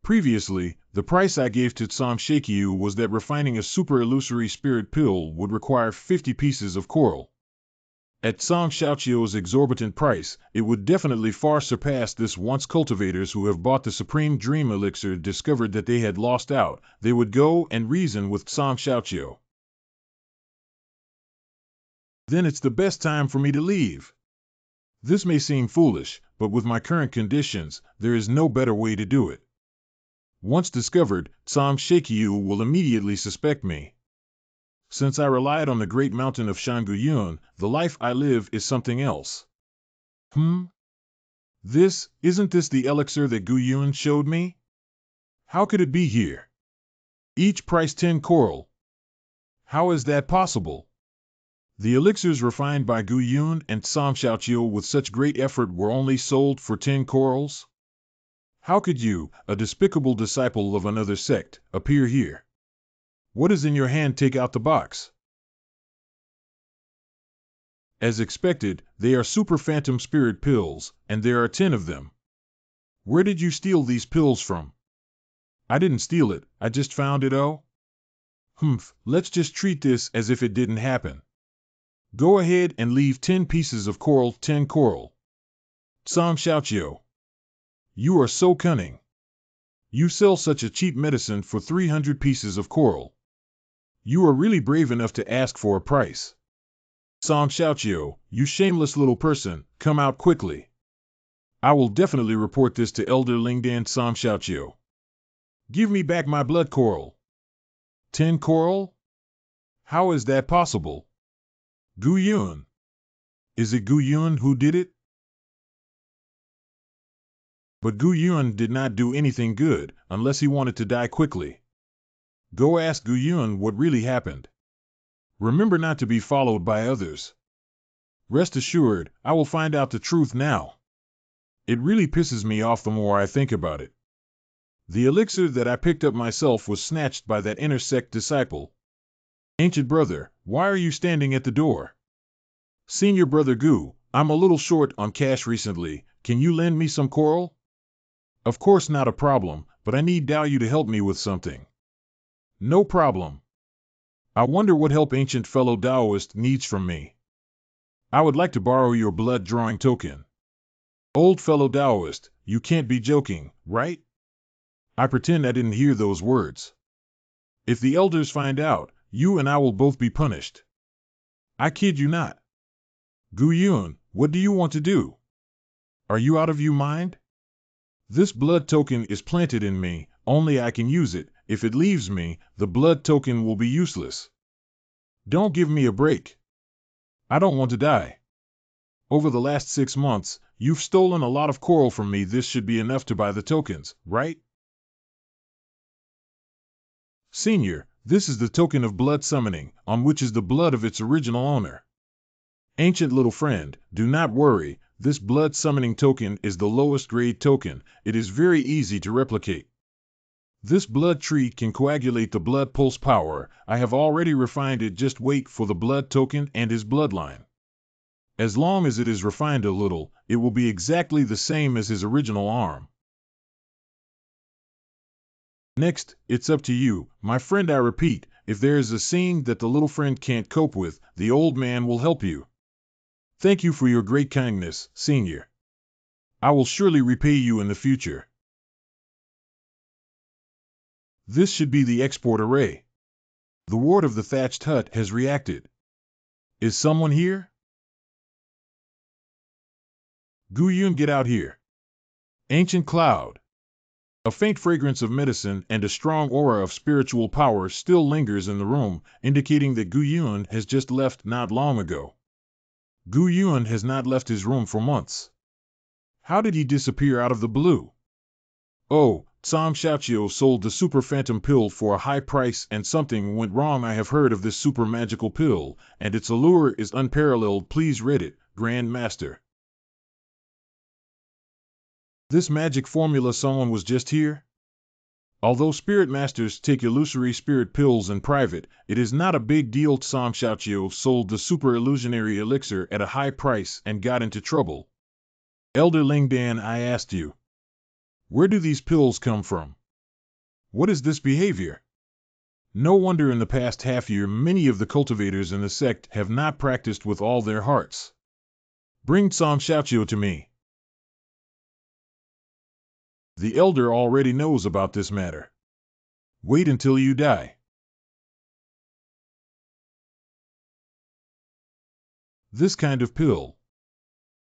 Previously, the price I gave to Tsang Xiaoqiu was that refining a super illusory spirit pill would require 50 pieces of coral. At Tsang Xiaoqiu's exorbitant price, it would definitely far surpass this. Once cultivators who have bought the Supreme Dream Elixir discovered that they had lost out, they would go and reason with Tsang Xiaoqiu. Then it's the best time for me to leave. This may seem foolish, but with my current conditions, there is no better way to do it. Once discovered, Tsang Xiaoqiu will immediately suspect me. Since I relied on the great mountain of Shan Guyun, the life I live is something else. Isn't this the elixir that Guyun showed me? How could it be here? Each price 10 coral. How is that possible? The elixirs refined by Guyun and Tsang Xiaoqiu with such great effort were only sold for 10 corals? How could you, a despicable disciple of another sect, appear here? What is in your hand? Take out the box. As expected, they are super phantom spirit pills, and there are 10 of them. Where did you steal these pills from? I didn't steal it, I just found it. Oh? Humph, let's just treat this as if it didn't happen. Go ahead and leave 10 pieces of coral, 10 coral. Sam Xiaoqiu. You are so cunning. You sell such a cheap medicine for 300 pieces of coral. You are really brave enough to ask for a price. Sam Xiaoqiu, you shameless little person, come out quickly. I will definitely report this to Elder Lingdan. Sam Xiaoqiu. Give me back my blood coral. 10 coral? How is that possible? Gu Yun. Is it Gu Yun who did it? But Gu Yun did not do anything good, unless he wanted to die quickly. Go ask Gu Yun what really happened. Remember not to be followed by others. Rest assured, I will find out the truth now. It really pisses me off the more I think about it. The elixir that I picked up myself was snatched by that inner sect disciple. Ancient brother, why are you standing at the door? Senior brother Gu, I'm a little short on cash recently. Can you lend me some coral? Of course, not a problem, but I need Dao Yu to help me with something. No problem. I wonder what help ancient fellow Taoist needs from me. I would like to borrow your blood drawing token. Old fellow Taoist, you can't be joking, right? I pretend I didn't hear those words. If the elders find out, you and I will both be punished. I kid you not. Gu Yun, what do you want to do? Are you out of your mind? This blood token is planted in me, only I can use it. If it leaves me, the blood token will be useless. Don't give me a break. I don't want to die. Over the last 6 months, you've stolen a lot of coral from me. This should be enough to buy the tokens, right? Senior, this is the token of blood summoning, on which is the blood of its original owner. Ancient little friend, do not worry, this blood summoning token is the lowest grade token. It is very easy to replicate. This blood tree can coagulate the blood pulse power. I have already refined it. Just wait for the blood token and his bloodline. As long as it is refined a little, it will be exactly the same as his original arm. Next, it's up to you, my friend. I repeat, if there is a scene that the little friend can't cope with, the old man will help you. Thank you for your great kindness, Senior. I will surely repay you in the future. This should be the export array. The ward of the thatched hut has reacted. Is someone here? Gu Yun, get out here. Ancient cloud. A faint fragrance of medicine and a strong aura of spiritual power still lingers in the room, indicating that Gu Yun has just left not long ago. Gu Yun has not left his room for months. How did he disappear out of the blue? Oh, Sam Xiaoqiu sold the super phantom pill for a high price and something went wrong. I have heard of this super magical pill, and its allure is unparalleled. Please read it, Grand Master. This magic formula. Someone was just here? Although spirit masters take illusory spirit pills in private, it is not a big deal. Sam Xiaoqiu sold the super illusionary elixir at a high price and got into trouble. Elder Lingdan, I asked you. Where do these pills come from? What is this behavior? No wonder in the past half year many of the cultivators in the sect have not practiced with all their hearts. Bring Sam Xiaoqiu to me. The elder already knows about this matter. Wait until you die. This kind of pill.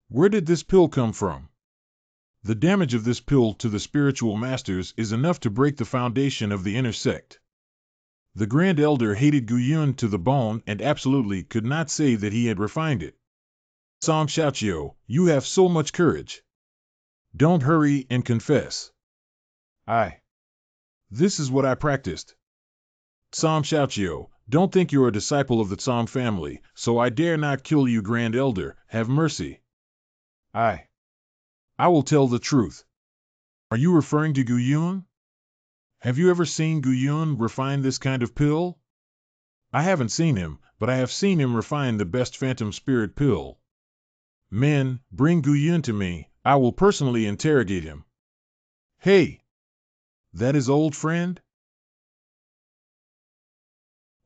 Where did this pill come from? The damage of this pill to the spiritual masters is enough to break the foundation of the inner sect. The Grand Elder hated Gu Yun to the bone and absolutely could not say that he had refined it. Sam Xiaoqiu, you have so much courage. Don't hurry and confess. This is what I practiced. Sam Xiaoqiu, don't think you're a disciple of the Tsang family, so I dare not kill you. Grand Elder, have mercy. I will tell the truth. Are you referring to Gu Yun? Have you ever seen Gu Yun refine this kind of pill? I haven't seen him, but I have seen him refine the best phantom spirit pill. Men, bring Gu Yun to me. I will personally interrogate him. Hey! That his old friend?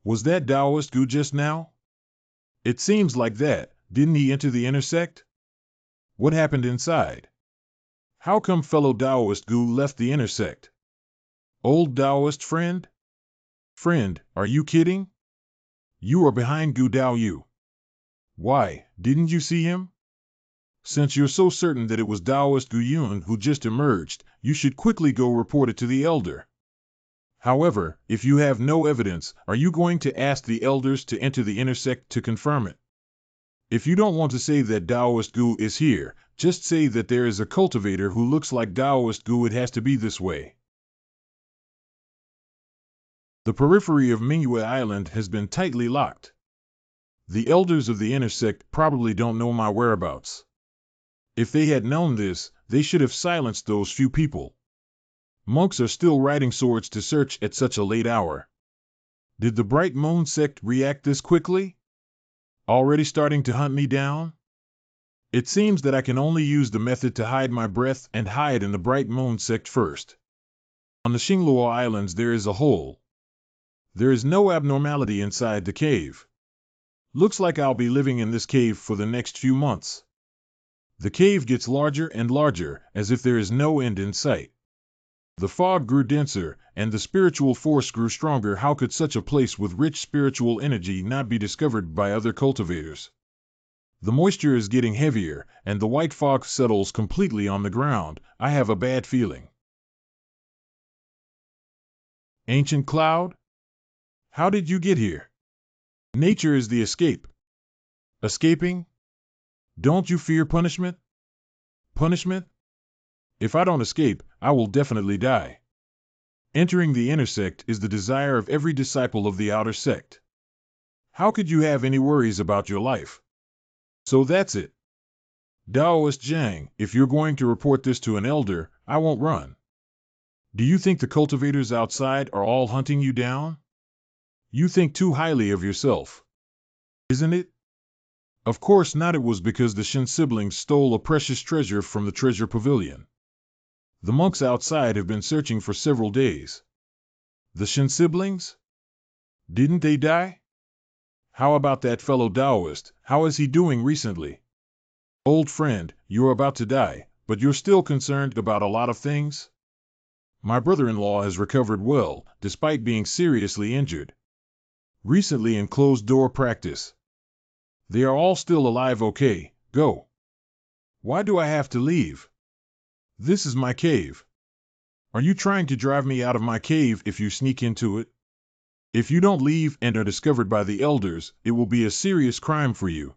Was that Taoist Gu just now? It seems like that. Didn't he enter the intersect? What happened inside? How come fellow Taoist Gu left the intersect? Old Taoist friend? Friend, are you kidding? You are behind Gu Dao Yu. Why, didn't you see him? Since you're so certain that it was Taoist Gu Yun who just emerged, you should quickly go report it to the elder. However, if you have no evidence, are you going to ask the elders to enter the intersect to confirm it? If you don't want to say that Taoist Gu is here, just say that there is a cultivator who looks like Taoist Gu. It has to be this way. The periphery of Mingyue Island has been tightly locked. The elders of the intersect probably don't know my whereabouts. If they had known this, they should have silenced those few people. Monks are still riding swords to search at such a late hour. Did the Bright Moon sect react this quickly? Already starting to hunt me down? It seems that I can only use the method to hide my breath and hide in the Bright Moon sect first. On the Xingluo Islands there is a hole. There is no abnormality inside the cave. Looks like I'll be living in this cave for the next few months. The cave gets larger and larger, as if there is no end in sight. The fog grew denser, and the spiritual force grew stronger. How could such a place with rich spiritual energy not be discovered by other cultivators? The moisture is getting heavier, and the white fog settles completely on the ground. I have a bad feeling. Ancient Cloud? How did you get here? Nature is the escape. Escaping? Don't you fear punishment? Punishment? If I don't escape, I will definitely die. Entering the intersect is the desire of every disciple of the outer sect. How could you have any worries about your life? So that's it. Taoist Zhang, if you're going to report this to an elder, I won't run. Do you think the cultivators outside are all hunting you down? You think too highly of yourself. Isn't it? Of course not. It was because the Shan siblings stole a precious treasure from the treasure pavilion. The monks outside have been searching for several days. The Shan siblings? Didn't they die? How about that fellow Taoist? How is he doing recently? Old friend, you're about to die, but you're still concerned about a lot of things? My brother-in-law has recovered well, despite being seriously injured. Recently in closed-door practice. They are all still alive. Okay, go. Why do I have to leave? This is my cave. Are you trying to drive me out of my cave if you sneak into it? If you don't leave and are discovered by the elders, it will be a serious crime for you.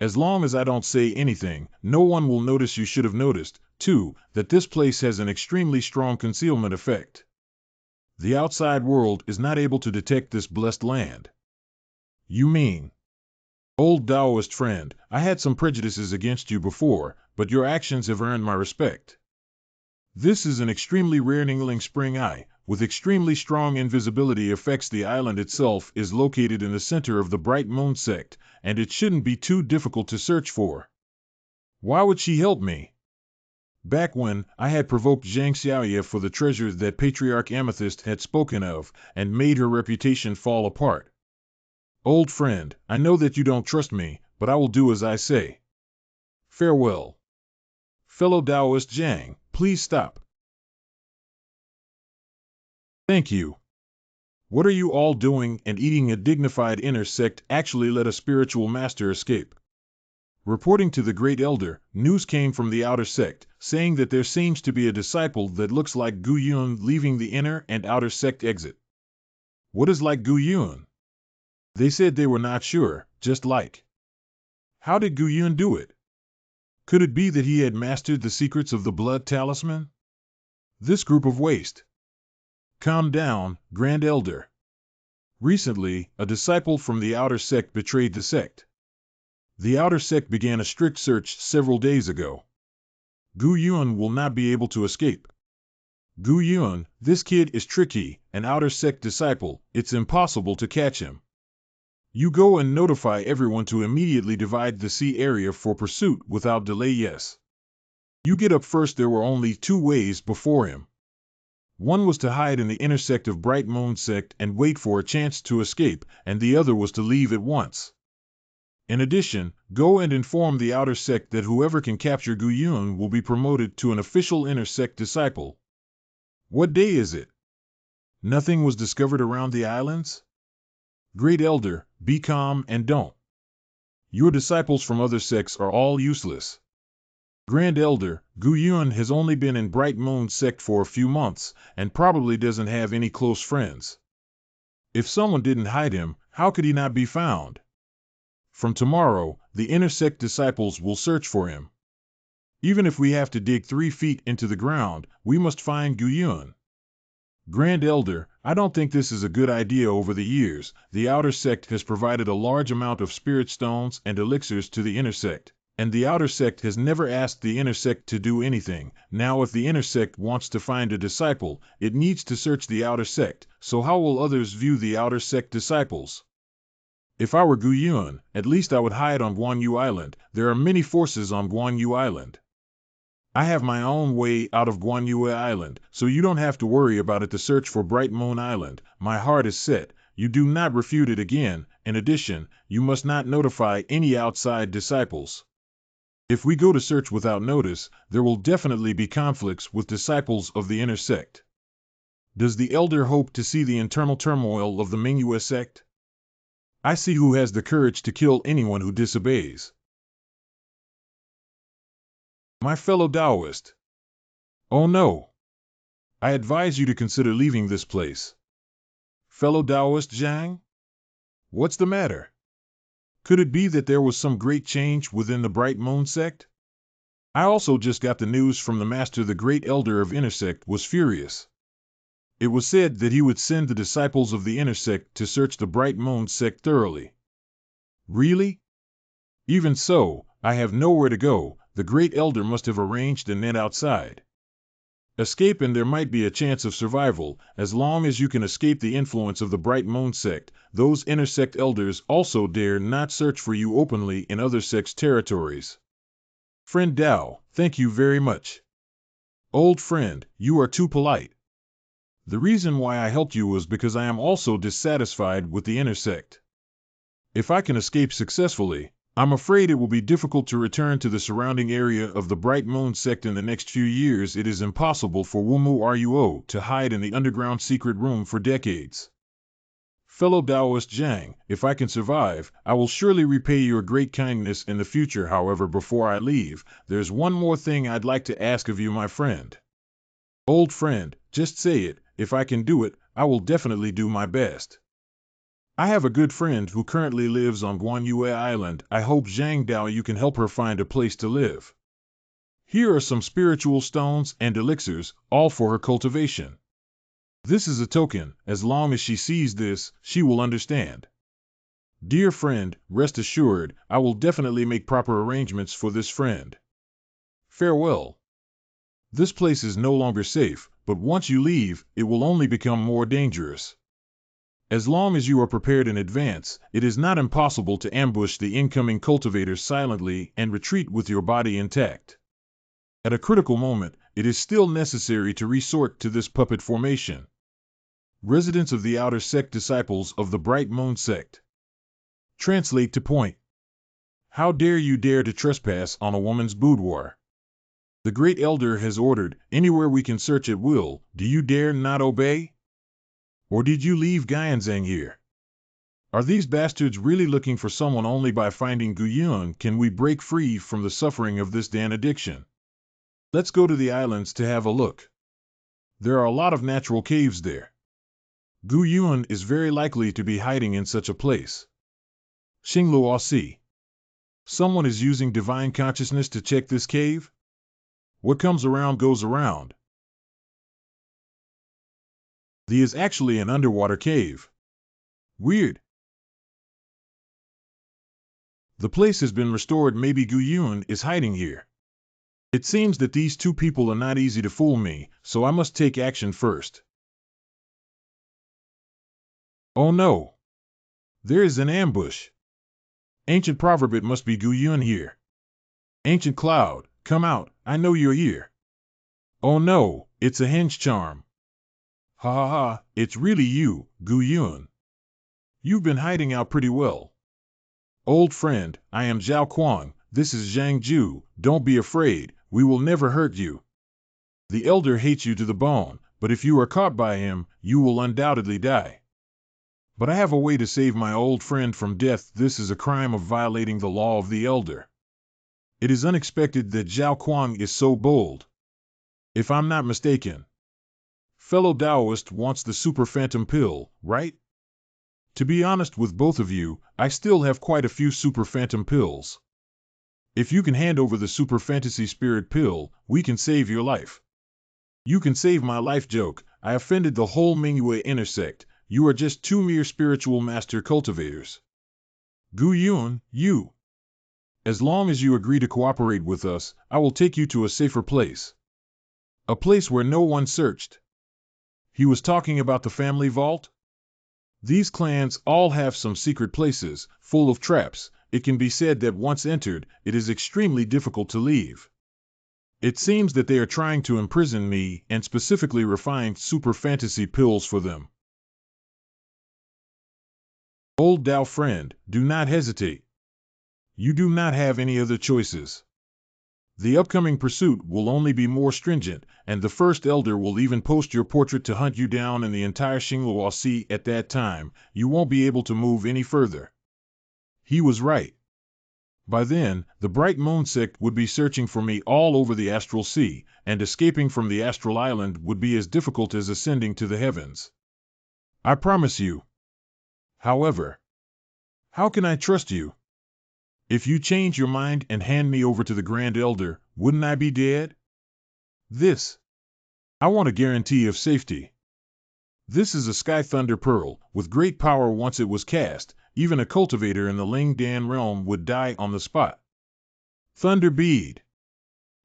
As long as I don't say anything, no one will notice. You should have noticed, too, that this place has an extremely strong concealment effect. The outside world is not able to detect this blessed land. You mean? Old Taoist friend, I had some prejudices against you before, but your actions have earned my respect. This is an extremely rare Ningling spring eye, with extremely strong invisibility effects. The island itself is located in the center of the Bright Moon sect, and it shouldn't be too difficult to search for. Why would she help me? Back when I had provoked Zhang Xiaoye for the treasure that Patriarch Amethyst had spoken of, and made her reputation fall apart. Old friend, I know that you don't trust me, but I will do as I say. Farewell. Fellow Taoist Zhang, please stop. Thank you. What are you all doing? And eating a dignified inner sect actually let a spiritual master escape. Reporting to the Great Elder, news came from the outer sect, saying that there seems to be a disciple that looks like Gu Yun leaving the inner and outer sect exit. What is like Gu Yun? They said they were not sure, just like. How did Gu Yun do it? Could it be that he had mastered the secrets of the blood talisman? This group of waste. Calm down, Grand Elder. Recently, a disciple from the outer sect betrayed the sect. The outer sect began a strict search several days ago. Gu Yun will not be able to escape. Gu Yun, this kid is tricky, an outer sect disciple, it's impossible to catch him. You go and notify everyone to immediately divide the sea area for pursuit without delay. Yes. You get up first. There were only two ways before him. One was to hide in the inner sect of Bright Moon sect and wait for a chance to escape, and the other was to leave at once. In addition, go and inform the outer sect that whoever can capture Gu Yun will be promoted to an official inner sect disciple. What day is it? Nothing was discovered around the islands? Great Elder, be calm and don't. Your disciples from other sects are all useless. Grand Elder, Gu Yun has only been in Bright Moon sect for a few months, and probably doesn't have any close friends. If someone didn't hide him, how could he not be found? From tomorrow, the inner sect disciples will search for him. Even if we have to dig 3 feet into the ground, we must find Gu Yun. Grand Elder, I don't think this is a good idea. Over the years, the outer sect has provided a large amount of spirit stones and elixirs to the inner sect, and the outer sect has never asked the inner sect to do anything. Now if the inner sect wants to find a disciple, it needs to search the outer sect, so how will others view the outer sect disciples? If I were Gu Yun, at least I would hide on Guan Yu Island. There are many forces on Guan Yu Island. I have my own way out of Guan Yu Island, so you don't have to worry about it. To search for Bright Moon Island, my heart is set. You do not refute it again. In addition, you must not notify any outside disciples. If we go to search without notice, there will definitely be conflicts with disciples of the inner sect. Does the elder hope to see the internal turmoil of the Mingyue sect? I see who has the courage to kill anyone who disobeys. My fellow Taoist. Oh no. I advise you to consider leaving this place. Fellow Taoist Zhang? What's the matter? Could it be that there was some great change within the Bright Moon sect? I also just got the news from the master. The great elder of inner sect was furious. It was said that he would send the disciples of the inner sect to search the Bright Moon sect thoroughly. Really? Even so, I have nowhere to go. The great elder must have arranged a net outside. Escape and there might be a chance of survival. As long as you can escape the influence of the Bright Moon sect, those inner sect elders also dare not search for you openly in other sects' territories. Friend Dao, thank you very much. Old friend, you are too polite. The reason why I helped you was because I am also dissatisfied with the inner sect. If I can escape successfully, I'm afraid it will be difficult to return to the surrounding area of the Bright Moon sect in the next few years. It is impossible for Wumu Ruo to hide in the underground secret room for decades. Fellow Taoist Zhang, if I can survive, I will surely repay your great kindness in the future. However, before I leave, there's one more thing I'd like to ask of you, my friend. Old friend, just say it. If I can do it, I will definitely do my best. I have a good friend who currently lives on Guan Yu Island. I hope Zhang Dao you can help her find a place to live. Here are some spiritual stones and elixirs, all for her cultivation. This is a token. As long as she sees this, she will understand. Dear friend, rest assured, I will definitely make proper arrangements for this friend. Farewell. This place is no longer safe, but once you leave, it will only become more dangerous. As long as you are prepared in advance, it is not impossible to ambush the incoming cultivators silently and retreat with your body intact. At a critical moment, it is still necessary to resort to this puppet formation. Residents of the outer sect, disciples of the Bright Moon sect. Translate to point. How dare you dare to trespass on a woman's boudoir? The great elder has ordered, anywhere we can search at will. Do you dare not obey? Or did you leave Guyanzhang here? Are these bastards really looking for someone? Only by finding Gu Yun can we break free from the suffering of this Dan addiction. Let's go to the islands to have a look. There are a lot of natural caves there. Gu Yun is very likely to be hiding in such a place. Xingluo Si. Someone is using divine consciousness to check this cave? What comes around goes around. This is actually an underwater cave. Weird. The place has been restored. Maybe Gu Yun is hiding here. It seems that these two people are not easy to fool me, so I must take action first. Oh no! There is an ambush. Ancient proverb, it must be Gu Yun here. Ancient cloud, come out, I know you're here. Oh no, it's a hinge charm. Ha ha ha, it's really you, Gu Yun. You've been hiding out pretty well. Old friend, I am Zhao Kuang, this is Zhang Ju, don't be afraid, we will never hurt you. The elder hates you to the bone, but if you are caught by him, you will undoubtedly die. But I have a way to save my old friend from death. This is a crime of violating the law of the elder. It is unexpected that Zhao Kuang is so bold. If I'm not mistaken, fellow Taoist wants the super phantom pill, right? To be honest with both of you, I still have quite a few super phantom pills. If you can hand over the super fantasy spirit pill, we can save your life. You can save my life. Joke, I offended the whole Mingyue intersect. You are just two mere spiritual master cultivators. Gu Yun, you. As long as you agree to cooperate with us, I will take you to a safer place. A place where no one searched. He was talking about the family vault? These clans all have some secret places, full of traps. It can be said that once entered, it is extremely difficult to leave. It seems that they are trying to imprison me and specifically refined super fantasy pills for them. Old Dao friend, do not hesitate. You do not have any other choices. The upcoming pursuit will only be more stringent, and the first elder will even post your portrait to hunt you down in the entire Xinghua Sea. At that time, you won't be able to move any further. He was right. By then, the Bright Moon sect would be searching for me all over the astral sea, and escaping from the astral island would be as difficult as ascending to the heavens. I promise you. However, how can I trust you? If you change your mind and hand me over to the Grand Elder, wouldn't I be dead? I want a guarantee of safety. This is a Sky Thunder Pearl, with great power. Once it was cast, even a cultivator in the Ling Dan realm would die on the spot. Thunder Bead.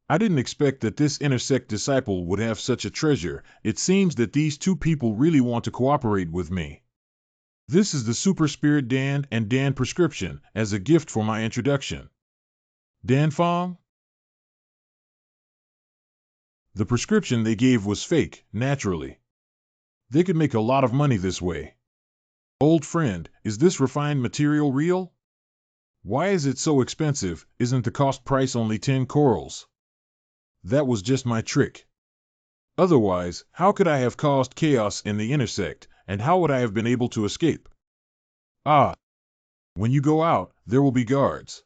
I didn't expect that this intersect disciple would have such a treasure. It seems that these two people really want to cooperate with me. This is the Super Spirit Dan and Dan prescription, as a gift for my introduction. Dan Fong? The prescription they gave was fake, naturally. They could make a lot of money this way. Old friend, is this refined material real? Why is it so expensive? Isn't the cost price only 10 corals? That was just my trick. Otherwise, how could I have caused chaos in the intersect, and how would I have been able to escape? Ah! When you go out, there will be guards.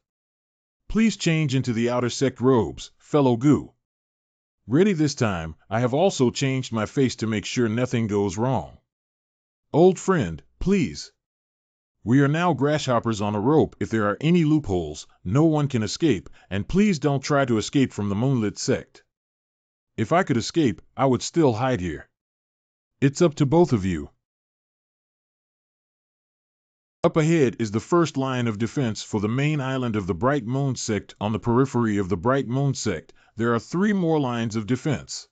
Please change into the outer sect robes, fellow Gu. Ready this time. I have also changed my face to make sure nothing goes wrong. Old friend, please. We are now grasshoppers on a rope. If there are any loopholes, no one can escape, and please don't try to escape from the Moonlit sect. If I could escape, I would still hide here. It's up to both of you. Up ahead is the first line of defense for the main island of the Bright Moon sect. On the periphery of the Bright Moon sect, there are 3 more lines of defense.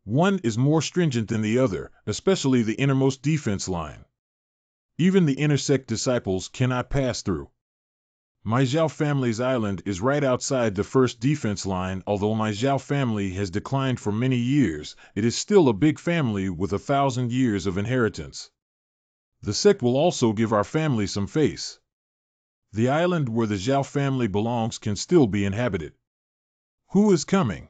One is more stringent than the other, especially the innermost defense line. Even the intersect disciples cannot pass through. My Zhao family's island is right outside the first defense line. Although my Zhao family has declined for many years, it is still a big family with 1,000 years of inheritance. The sect will also give our family some face. The island where the Zhao family belongs can still be inhabited. Who is coming?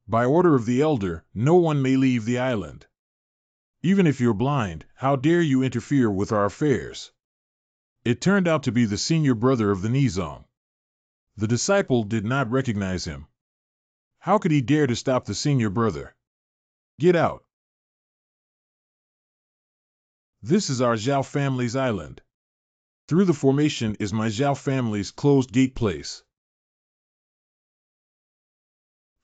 By order of the elder, no one may leave the island. Even if you're blind, how dare you interfere with our affairs? It turned out to be the senior brother of the Nizong. The disciple did not recognize him. How could he dare to stop the senior brother? Get out. This is our Zhao family's island. Through the formation is my Zhao family's closed gate place.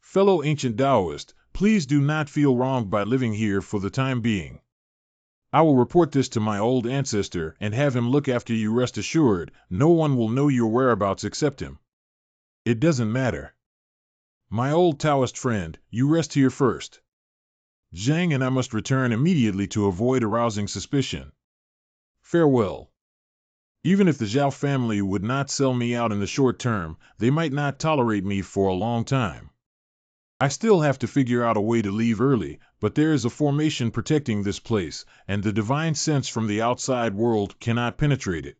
Fellow ancient Taoist, please do not feel wronged by living here for the time being. I will report this to my old ancestor and have him look after you. Rest assured, no one will know your whereabouts except him. It doesn't matter. My old Taoist friend, you rest here first. Zhang and I must return immediately to avoid arousing suspicion. Farewell. Even if the Zhao family would not sell me out in the short term, they might not tolerate me for a long time. I still have to figure out a way to leave early, but there is a formation protecting this place, and the divine sense from the outside world cannot penetrate it.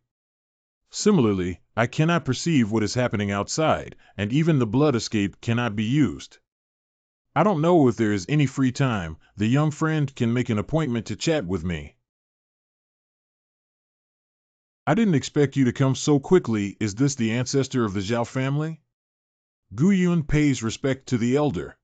Similarly, I cannot perceive what is happening outside, and even the blood escape cannot be used. I don't know if there is any free time. The young friend can make an appointment to chat with me. I didn't expect you to come so quickly. Is this the ancestor of the Zhao family? Gu Yun pays respect to the elder.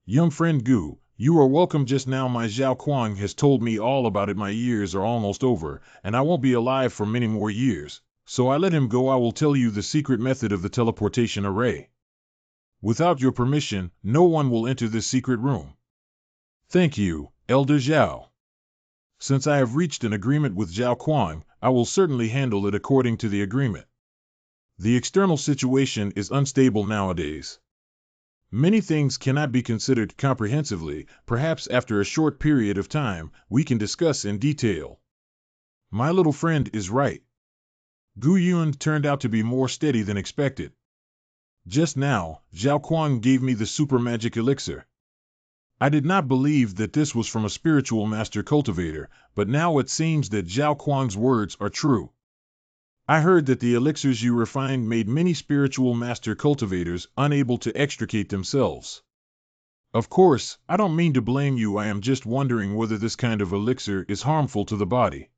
Young friend Gu, you are welcome. Just now my Zhao Kuang has told me all about it. My years are almost over, and I won't be alive for many more years, so I let him go. I will tell you the secret method of the teleportation array. Without your permission, no one will enter this secret room. Thank you, Elder Zhao. Since I have reached an agreement with Zhao Kuang, I will certainly handle it according to the agreement. The external situation is unstable nowadays. Many things cannot be considered comprehensively. Perhaps after a short period of time, we can discuss in detail. My little friend is right. Gu Yun turned out to be more steady than expected. Just now, Zhao Kuang gave me the super magic elixir. I did not believe that this was from a spiritual master cultivator, but now it seems that Zhao Kuang's words are true. I heard that the elixirs you refined made many spiritual master cultivators unable to extricate themselves. Of course, I don't mean to blame you. I am just wondering whether this kind of elixir is harmful to the body.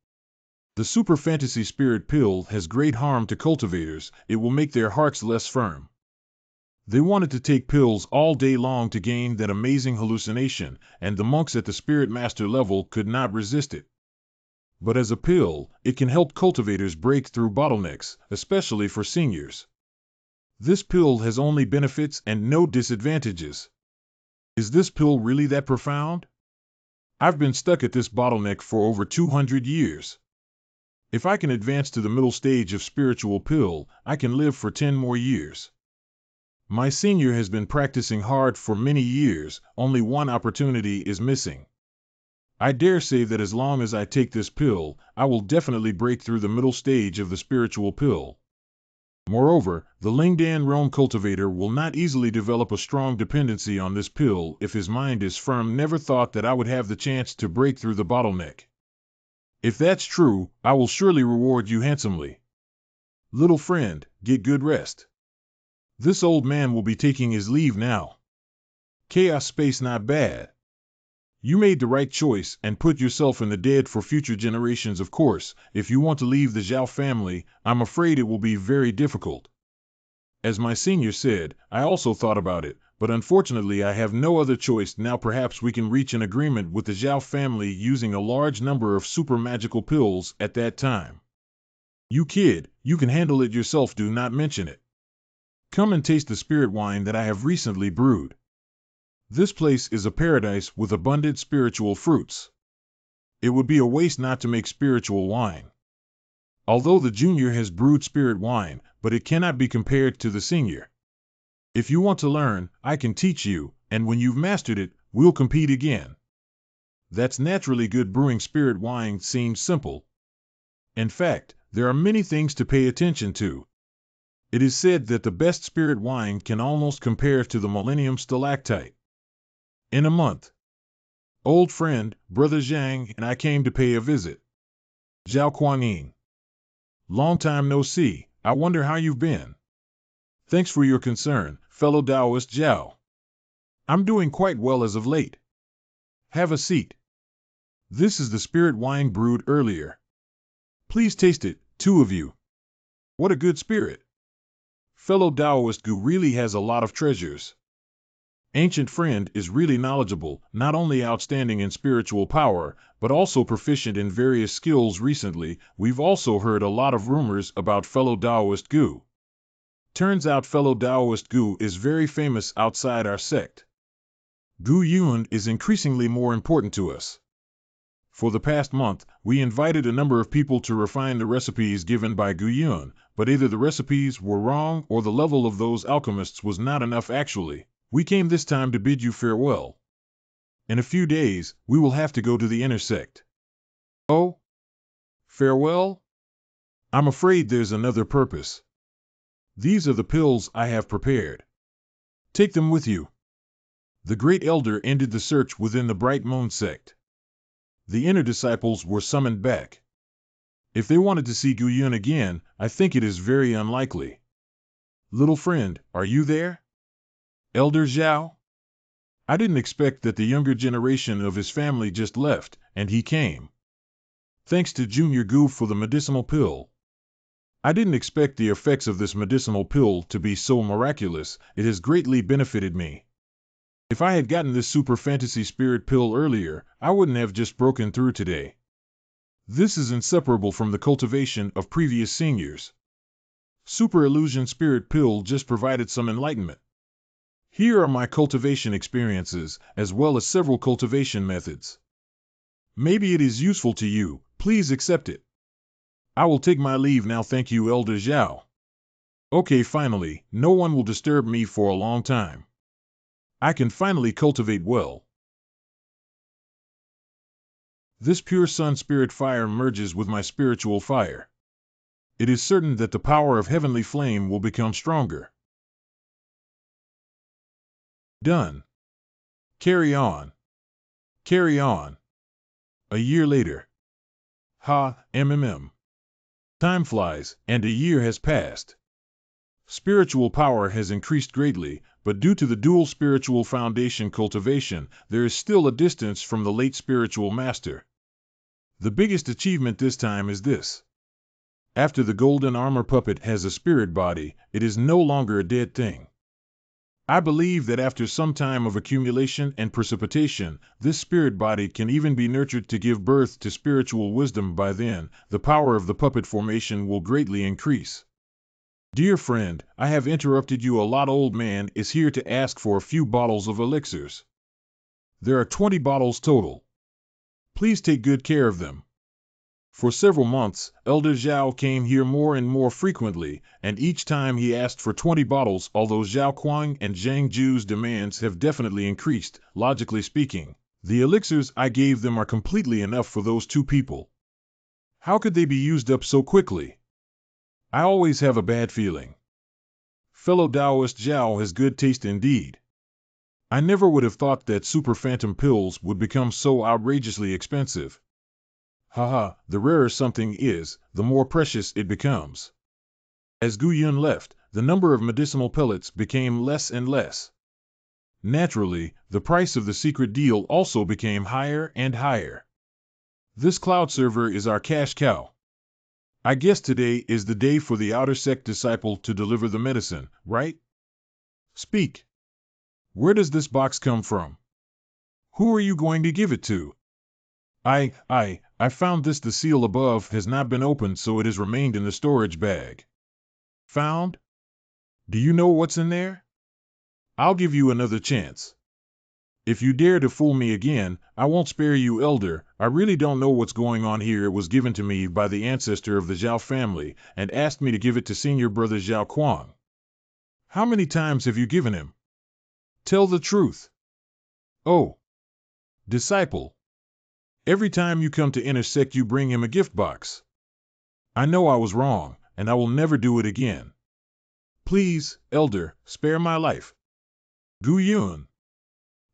The super fantasy spirit pill has great harm to cultivators. It will make their hearts less firm. They wanted to take pills all day long to gain that amazing hallucination, and the monks at the spirit master level could not resist it. But as a pill, it can help cultivators break through bottlenecks, especially for seniors. This pill has only benefits and no disadvantages. Is this pill really that profound? I've been stuck at this bottleneck for over 200 years. If I can advance to the middle stage of spiritual pill, I can live for 10 more years. My senior has been practicing hard for many years, only one opportunity is missing. I dare say that as long as I take this pill, I will definitely break through the middle stage of the spiritual pill. Moreover, the Lingdan Rune cultivator will not easily develop a strong dependency on this pill if his mind is firm. Never thought that I would have the chance to break through the bottleneck. If that's true, I will surely reward you handsomely. Little friend, get good rest. This old man will be taking his leave now. Chaos space not bad. You made the right choice and put yourself in the dead for future generations. Of course, if you want to leave the Zhao family, I'm afraid it will be very difficult. As my senior said, I also thought about it, but unfortunately I have no other choice now. Perhaps we can reach an agreement with the Zhao family using a large number of super magical pills at that time. You kid, you can handle it yourself. Do not mention it. Come and taste the spirit wine that I have recently brewed. This place is a paradise with abundant spiritual fruits. It would be a waste not to make spiritual wine. Although the junior has brewed spirit wine, but it cannot be compared to the senior. If you want to learn, I can teach you, and when you've mastered it, we'll compete again. That's naturally good. Brewing spirit wine seems simple. In fact, there are many things to pay attention to. It is said that the best spirit wine can almost compare to the Millennium Stalactite. In a month. Old friend, Brother Zhang and I came to pay a visit. Zhao Kuang. Long time no see. I wonder how you've been. Thanks for your concern, fellow Taoist Zhao. I'm doing quite well as of late. Have a seat. This is the spirit wine brewed earlier. Please taste it, two of you. What a good spirit. Fellow Taoist Gu really has a lot of treasures. Ancient friend is really knowledgeable, not only outstanding in spiritual power, but also proficient in various skills. Recently, we've also heard a lot of rumors about fellow Taoist Gu. Turns out fellow Taoist Gu is very famous outside our sect. Gu Yun is increasingly more important to us. For the past month, we invited a number of people to refine the recipes given by Gu Yun, but either the recipes were wrong or the level of those alchemists was not enough actually. We came this time to bid you farewell. In a few days, we will have to go to the intersect. Oh? Farewell? I'm afraid there's another purpose. These are the pills I have prepared. Take them with you. The great elder ended the search within the Bright Moon sect. The inner disciples were summoned back. If they wanted to see Gu Yun again, I think it is very unlikely. Little friend, are you there? Elder Zhao? I didn't expect that the younger generation of his family just left, and he came. Thanks to Junior Gu for the medicinal pill. I didn't expect the effects of this medicinal pill to be so miraculous. It has greatly benefited me. If I had gotten this super fantasy spirit pill earlier, I wouldn't have just broken through today. This is inseparable from the cultivation of previous seniors. Super illusion spirit pill just provided some enlightenment. Here are my cultivation experiences, as well as several cultivation methods. Maybe it is useful to you. Please accept it. I will take my leave now. Thank you, Elder Zhao. Okay, finally, no one will disturb me for a long time. I can finally cultivate well. This pure sun spirit fire merges with my spiritual fire. It is certain that the power of heavenly flame will become stronger. Done. Carry on. Carry on. A year later. Time flies, and a year has passed. Spiritual power has increased greatly, but due to the dual spiritual foundation cultivation, there is still a distance from the late spiritual master. The biggest achievement this time is this. After the golden armor puppet has a spirit body, it is no longer a dead thing. I believe that after some time of accumulation and precipitation, this spirit body can even be nurtured to give birth to spiritual wisdom. By then, the power of the puppet formation will greatly increase. Dear friend, I have interrupted you a lot. Old man is here to ask for a few bottles of elixirs. There are 20 bottles total. Please take good care of them. For several months, Elder Zhao came here more and more frequently, and each time he asked for 20 bottles. Although Zhao Kuang and Zhang Ju's demands have definitely increased, logically speaking, the elixirs I gave them are completely enough for those two people. How could they be used up so quickly? I always have a bad feeling. Fellow Taoist Zhao has good taste indeed. I never would have thought that super phantom pills would become so outrageously expensive. Haha, the rarer something is, the more precious it becomes. As Gu Yun left, the number of medicinal pellets became less and less. Naturally, the price of the secret deal also became higher and higher. This cloud server is our cash cow. I guess today is the day for the outer sect disciple to deliver the medicine, right? Speak. Where does this box come from? Who are you going to give it to? I found this. The seal above has not been opened, so it has remained in the storage bag. Found? Do you know what's in there? I'll give you another chance. If you dare to fool me again, I won't spare you, Elder. I really don't know what's going on here. It was given to me by the ancestor of the Zhao family, and asked me to give it to senior brother Zhao Kuang. How many times have you given him? Tell the truth. Oh. Disciple. Every time you come to intersect, you bring him a gift box. I know I was wrong, and I will never do it again. Please, Elder, spare my life. Gu Yun.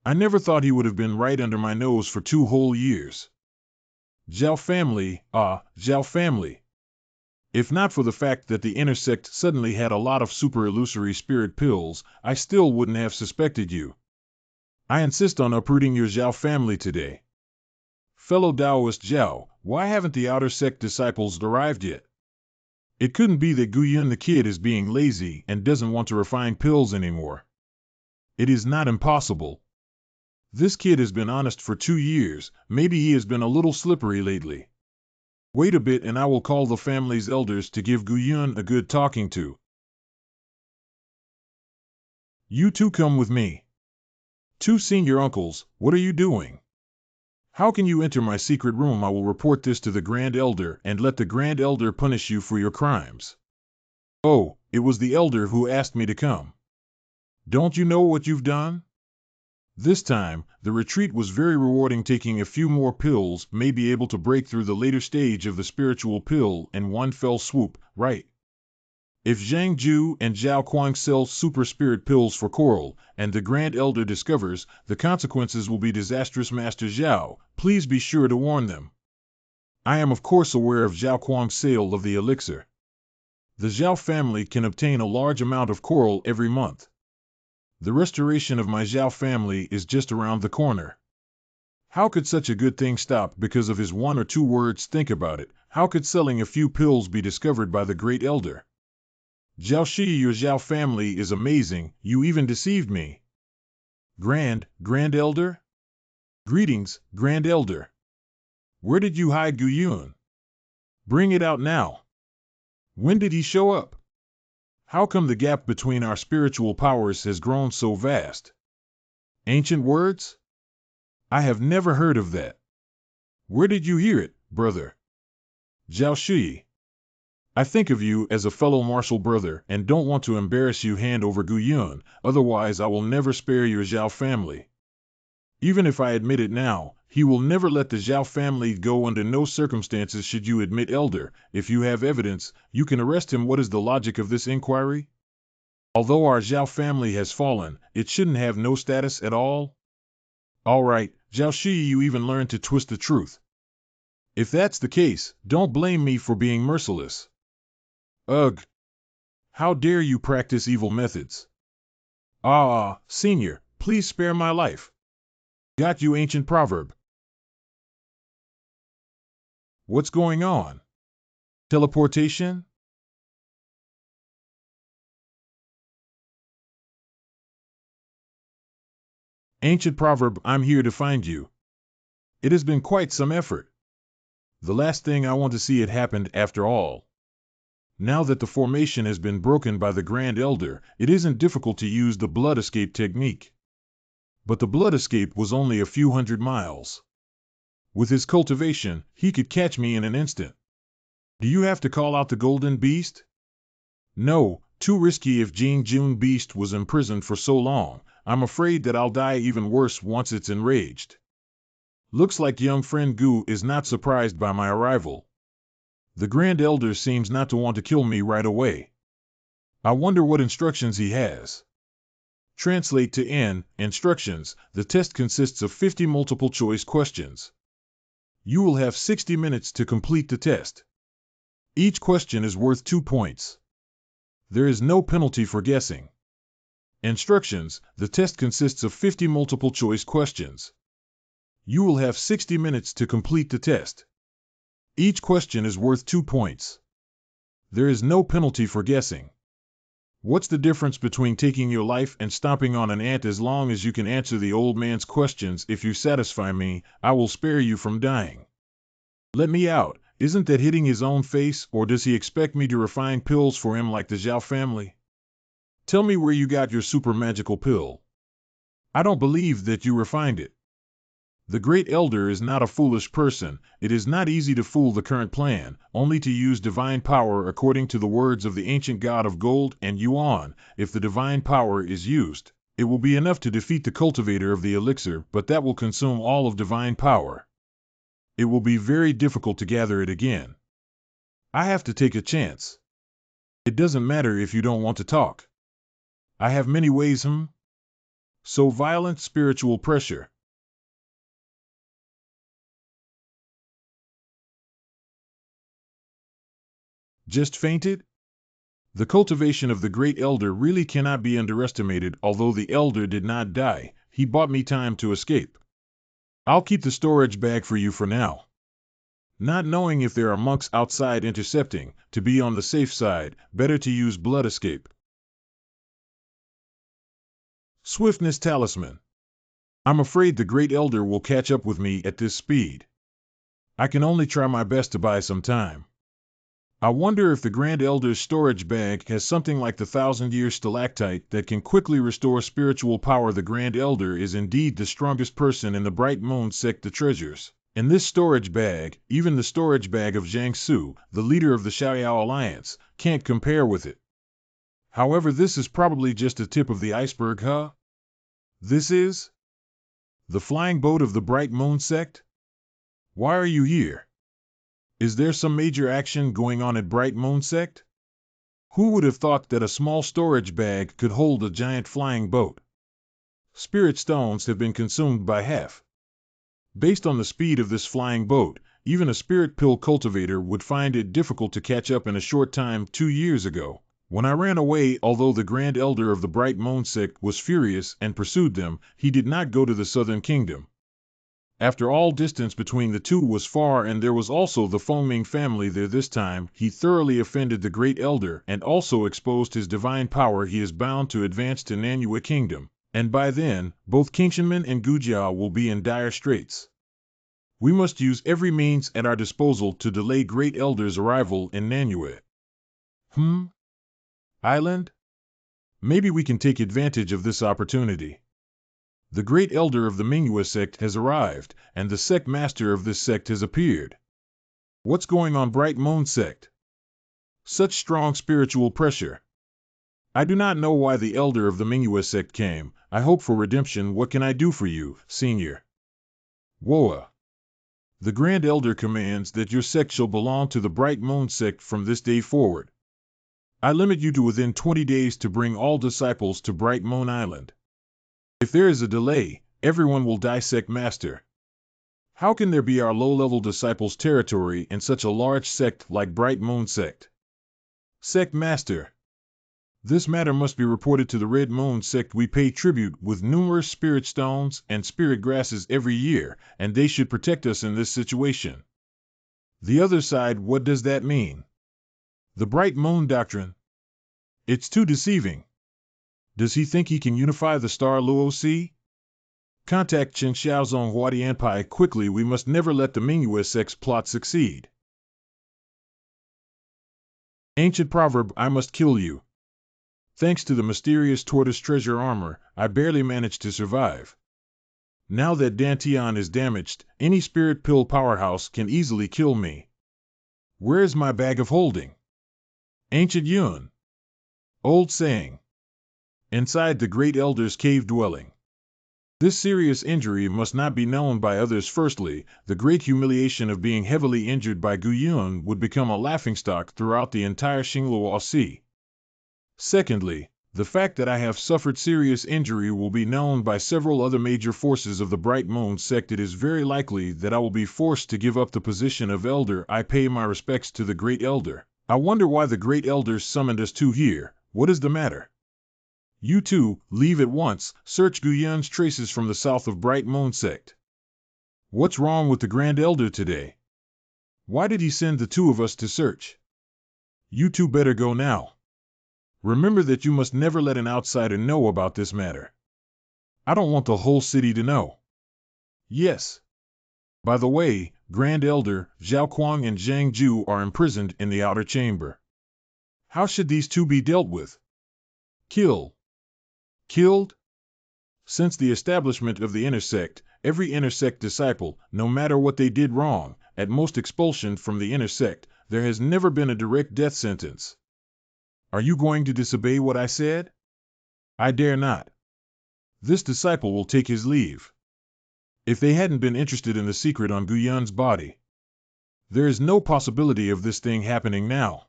I never thought he would have been right under my nose for 2 whole years. Zhao family, Zhao family. If not for the fact that the intersect suddenly had a lot of super illusory spirit pills, I still wouldn't have suspected you. I insist on uprooting your Zhao family today. Fellow Taoist Zhao, why haven't the outer sect disciples arrived yet? It couldn't be that Gu Yun the kid is being lazy and doesn't want to refine pills anymore. It is not impossible. This kid has been honest for 2 years, maybe he has been a little slippery lately. Wait a bit and I will call the family's elders to give Gu Yun a good talking to. You two come with me. 2 senior uncles, what are you doing? How can you enter my secret room? I will report this to the Grand Elder and let the Grand Elder punish you for your crimes. Oh, it was the Elder who asked me to come. Don't you know what you've done? This time, the retreat was very rewarding. Taking a few more pills may be able to break through the later stage of the spiritual pill in one fell swoop, right? If Zhang Ju and Zhao Kuang sell super spirit pills for Coral, and the Grand Elder discovers, the consequences will be disastrous. Master Zhao, please be sure to warn them. I am of course aware of Zhao Kuang's sale of the elixir. The Zhao family can obtain a large amount of coral every month. The restoration of my Zhao family is just around the corner. How could such a good thing stop because of his one or two words? Think about it. How could selling a few pills be discovered by the Great Elder? Zhao Shi, your Zhao family is amazing. You even deceived me. Grand Elder? Greetings, Grand Elder. Where did you hide Gu Yun? Bring it out now. When did he show up? How come the gap between our spiritual powers has grown so vast? Ancient words? I have never heard of that. Where did you hear it, brother? Zhao Shi. I think of you as a fellow martial brother and don't want to embarrass you. Hand over Gu Yun, otherwise I will never spare your Zhao family. Even if I admit it now, he will never let the Zhao family go under no circumstances. Should you admit, Elder, if you have evidence, you can arrest him. What is the logic of this inquiry? Although our Zhao family has fallen, it shouldn't have no status at all? All right, Zhao Shi, you even learned to twist the truth. If that's the case, don't blame me for being merciless. Ugh! How dare you practice evil methods? Ah, Senior, please spare my life. Got you, ancient proverb. What's going on? Teleportation? Ancient proverb, I'm here to find you. It has been quite some effort. The last thing I want to see it happened after all. Now that the formation has been broken by the Grand Elder, it isn't difficult to use the blood escape technique. But the blood escape was only a few 100 miles. With his cultivation, he could catch me in an instant. Do you have to call out the golden beast? No, too risky. If Jing Jun beast was imprisoned for so long, I'm afraid that I'll die even worse once it's enraged. Looks like young friend Gu is not surprised by my arrival. The Grand Elder seems not to want to kill me right away. I wonder what instructions he has. Translate to N. Instructions. The test consists of 50 multiple choice questions. You will have 60 minutes to complete the test. Each question is worth 2 points. There is no penalty for guessing. Instructions. The test consists of 50 multiple choice questions. You will have 60 minutes to complete the test. Each question is worth 2 points. There is no penalty for guessing. What's the difference between taking your life and stomping on an ant? As long as you can answer the old man's questions, if you satisfy me, I will spare you from dying. Let me out. Isn't that hitting his own face, or does he expect me to refine pills for him like the Zhao family? Tell me where you got your super magical pill. I don't believe that you refined it. The Great Elder is not a foolish person. It is not easy to fool the current plan, only to use divine power according to the words of the ancient god of gold and yuan. If the divine power is used, it will be enough to defeat the cultivator of the elixir, but that will consume all of divine power. It will be very difficult to gather it again. I have to take a chance. It doesn't matter if you don't want to talk. I have many ways. So violent spiritual pressure. Just fainted? The cultivation of the Great Elder really cannot be underestimated. Although the Elder did not die, he bought me time to escape. I'll keep the storage bag for you for now. Not knowing if there are monks outside intercepting, to be on the safe side, better to use blood escape. Swiftness talisman. I'm afraid the Great Elder will catch up with me at this speed. I can only try my best to buy some time. I wonder if the Grand Elder's storage bag has something like the 1,000-year stalactite that can quickly restore spiritual power. The Grand Elder is indeed the strongest person in the Bright Moon sect. The treasures in this storage bag, even the storage bag of Jiang Su, the leader of the Xiaoyao Alliance, can't compare with it. However, this is probably just a tip of the iceberg, huh? This is the flying boat of the Bright Moon sect? Why are you here? Is there some major action going on at Bright Moon sect? Who would have thought that a small storage bag could hold a giant flying boat? Spirit stones have been consumed by half. Based on the speed of this flying boat, even a spirit pill cultivator would find it difficult to catch up in a short time 2 years ago. When I ran away, although the Grand Elder of the Bright Moon sect was furious and pursued them, he did not go to the Southern Kingdom. After all, distance between the two was far, and there was also the Fengming family there. This time, he thoroughly offended the Great Elder and also exposed his divine power. He is bound to advance to Nanyue Kingdom, and by then, both Qingshanmen and Gujiao will be in dire straits. We must use every means at our disposal to delay Great Elder's arrival in Nanyue. Island? Maybe we can take advantage of this opportunity. The Great Elder of the Mingyue sect has arrived, and the sect master of this sect has appeared. What's going on, Bright Moon sect? Such strong spiritual pressure. I do not know why the Elder of the Mingyue sect came. I hope for redemption. What can I do for you, Senior? Woa. The Grand Elder commands that your sect shall belong to the Bright Moon sect from this day forward. I limit you to within 20 days to bring all disciples to Bright Moon Island. If there is a delay, everyone will die. Sect Master. How can there be our low-level disciples' territory in such a large sect like Bright Moon sect? Sect Master. This matter must be reported to the Red Moon sect. We pay tribute with numerous spirit stones and spirit grasses every year, and they should protect us in this situation. The other side, what does that mean? The Bright Moon doctrine. It's too deceiving. Does he think he can unify the Star Luo Sea? Contact Chen Xiaozong Huadianpai quickly. We must never let the Mingyue sect's plot succeed. Ancient proverb, I must kill you. Thanks to the mysterious tortoise treasure armor, I barely managed to survive. Now that Dantian is damaged, any spirit pill powerhouse can easily kill me. Where is my bag of holding? Ancient Yun. Old saying. Inside the Great Elder's cave dwelling. This serious injury must not be known by others. Firstly, the great humiliation of being heavily injured by Gu Yun would become a laughingstock throughout the entire Xingluo Sea. Secondly, the fact that I have suffered serious injury will be known by several other major forces of the Bright Moon sect. It is very likely that I will be forced to give up the position of Elder. I pay my respects to the Great Elder. I wonder why the Great Elder summoned us two here. What is the matter? You two, leave at once. Search Gu Yun's traces from the south of Bright Moon sect. What's wrong with the Grand Elder today? Why did he send the two of us to search? You two better go now. Remember that you must never let an outsider know about this matter. I don't want the whole city to know. Yes. By the way, Grand Elder, Zhao Kuang and Zhang Ju are imprisoned in the outer chamber. How should these two be dealt with? Killed? Since the establishment of the inner sect, every inner sect disciple, no matter what they did wrong, at most expulsion from the inner sect, there has never been a direct death sentence. Are you going to disobey what I said? I dare not. This disciple will take his leave. If they hadn't been interested in the secret on Gu Yun's body, there is no possibility of this thing happening now.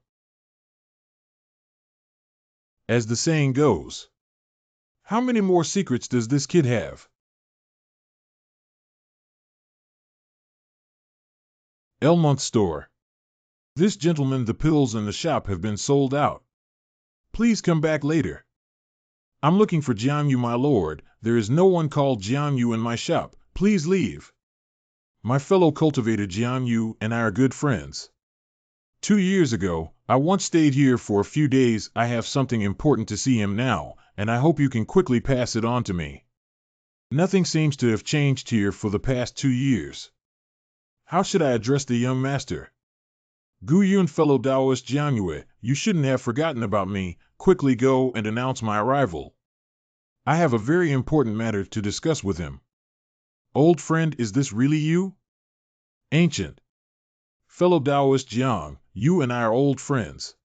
As the saying goes, how many more secrets does this kid have? Elmont store. This gentleman, the pills in the shop have been sold out. Please come back later. I'm looking for Jiang Yu, my lord. There is no one called Jiang Yu in my shop. Please leave. My fellow cultivator Jiang Yu and I are good friends. 2 years ago, I once stayed here for a few days. I have something important to see him now, and I hope you can quickly pass it on to me. Nothing seems to have changed here for the past 2 years. How should I address the young master? Gu Yun, fellow Taoist Jiang Yue, you shouldn't have forgotten about me. Quickly go and announce my arrival. I have a very important matter to discuss with him. Old friend, is this really you? Ancient. Fellow Taoist Jiang, you and I are old friends.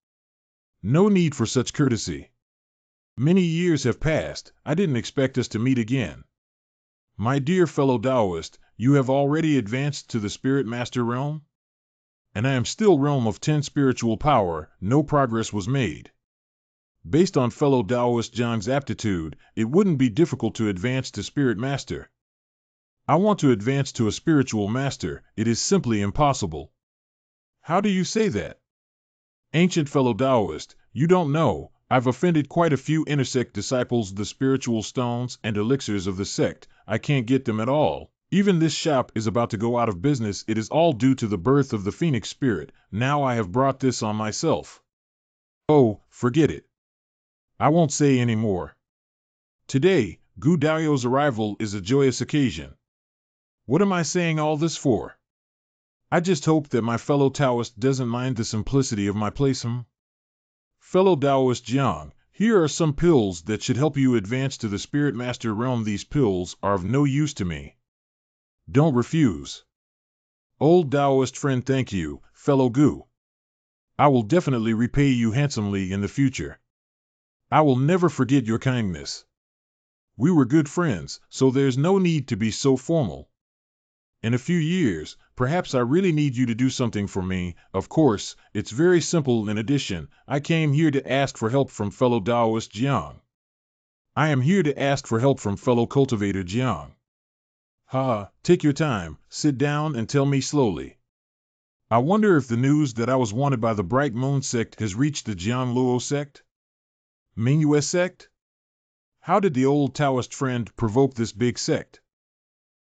No need for such courtesy. Many years have passed, I didn't expect us to meet again. My dear fellow Taoist, you have already advanced to the Spirit Master realm? And I am still realm of 10 spiritual power, no progress was made. Based on fellow Taoist Zhang's aptitude, it wouldn't be difficult to advance to Spirit Master. I want to advance to a spiritual master, it is simply impossible. How do you say that? Ancient fellow Taoist, you don't know, I've offended quite a few intersect disciples. The spiritual stones and elixirs of the sect, I can't get them at all. Even this shop is about to go out of business. It is all due to the birth of the Phoenix spirit. Now I have brought this on myself. Oh, forget it. I won't say any more. Today, Gu Dao's arrival is a joyous occasion. What am I saying all this for? I just hope that my fellow Taoist doesn't mind the simplicity of my place. Fellow Taoist Jiang, here are some pills that should help you advance to the Spirit Master realm. These pills are of no use to me. Don't refuse. Old Taoist friend, thank you, fellow Gu. I will definitely repay you handsomely in the future. I will never forget your kindness. We were good friends, so there's no need to be so formal. In a few years, perhaps I really need you to do something for me. Of course, it's very simple. In addition, I came here to ask for help from fellow Taoist Jiang. I am here to ask for help from fellow cultivator Jiang. Take your time, sit down and tell me slowly. I wonder if the news that I was wanted by the Bright Moon sect has reached the Jiang Luo sect? Mingyue sect? How did the old Taoist friend provoke this big sect?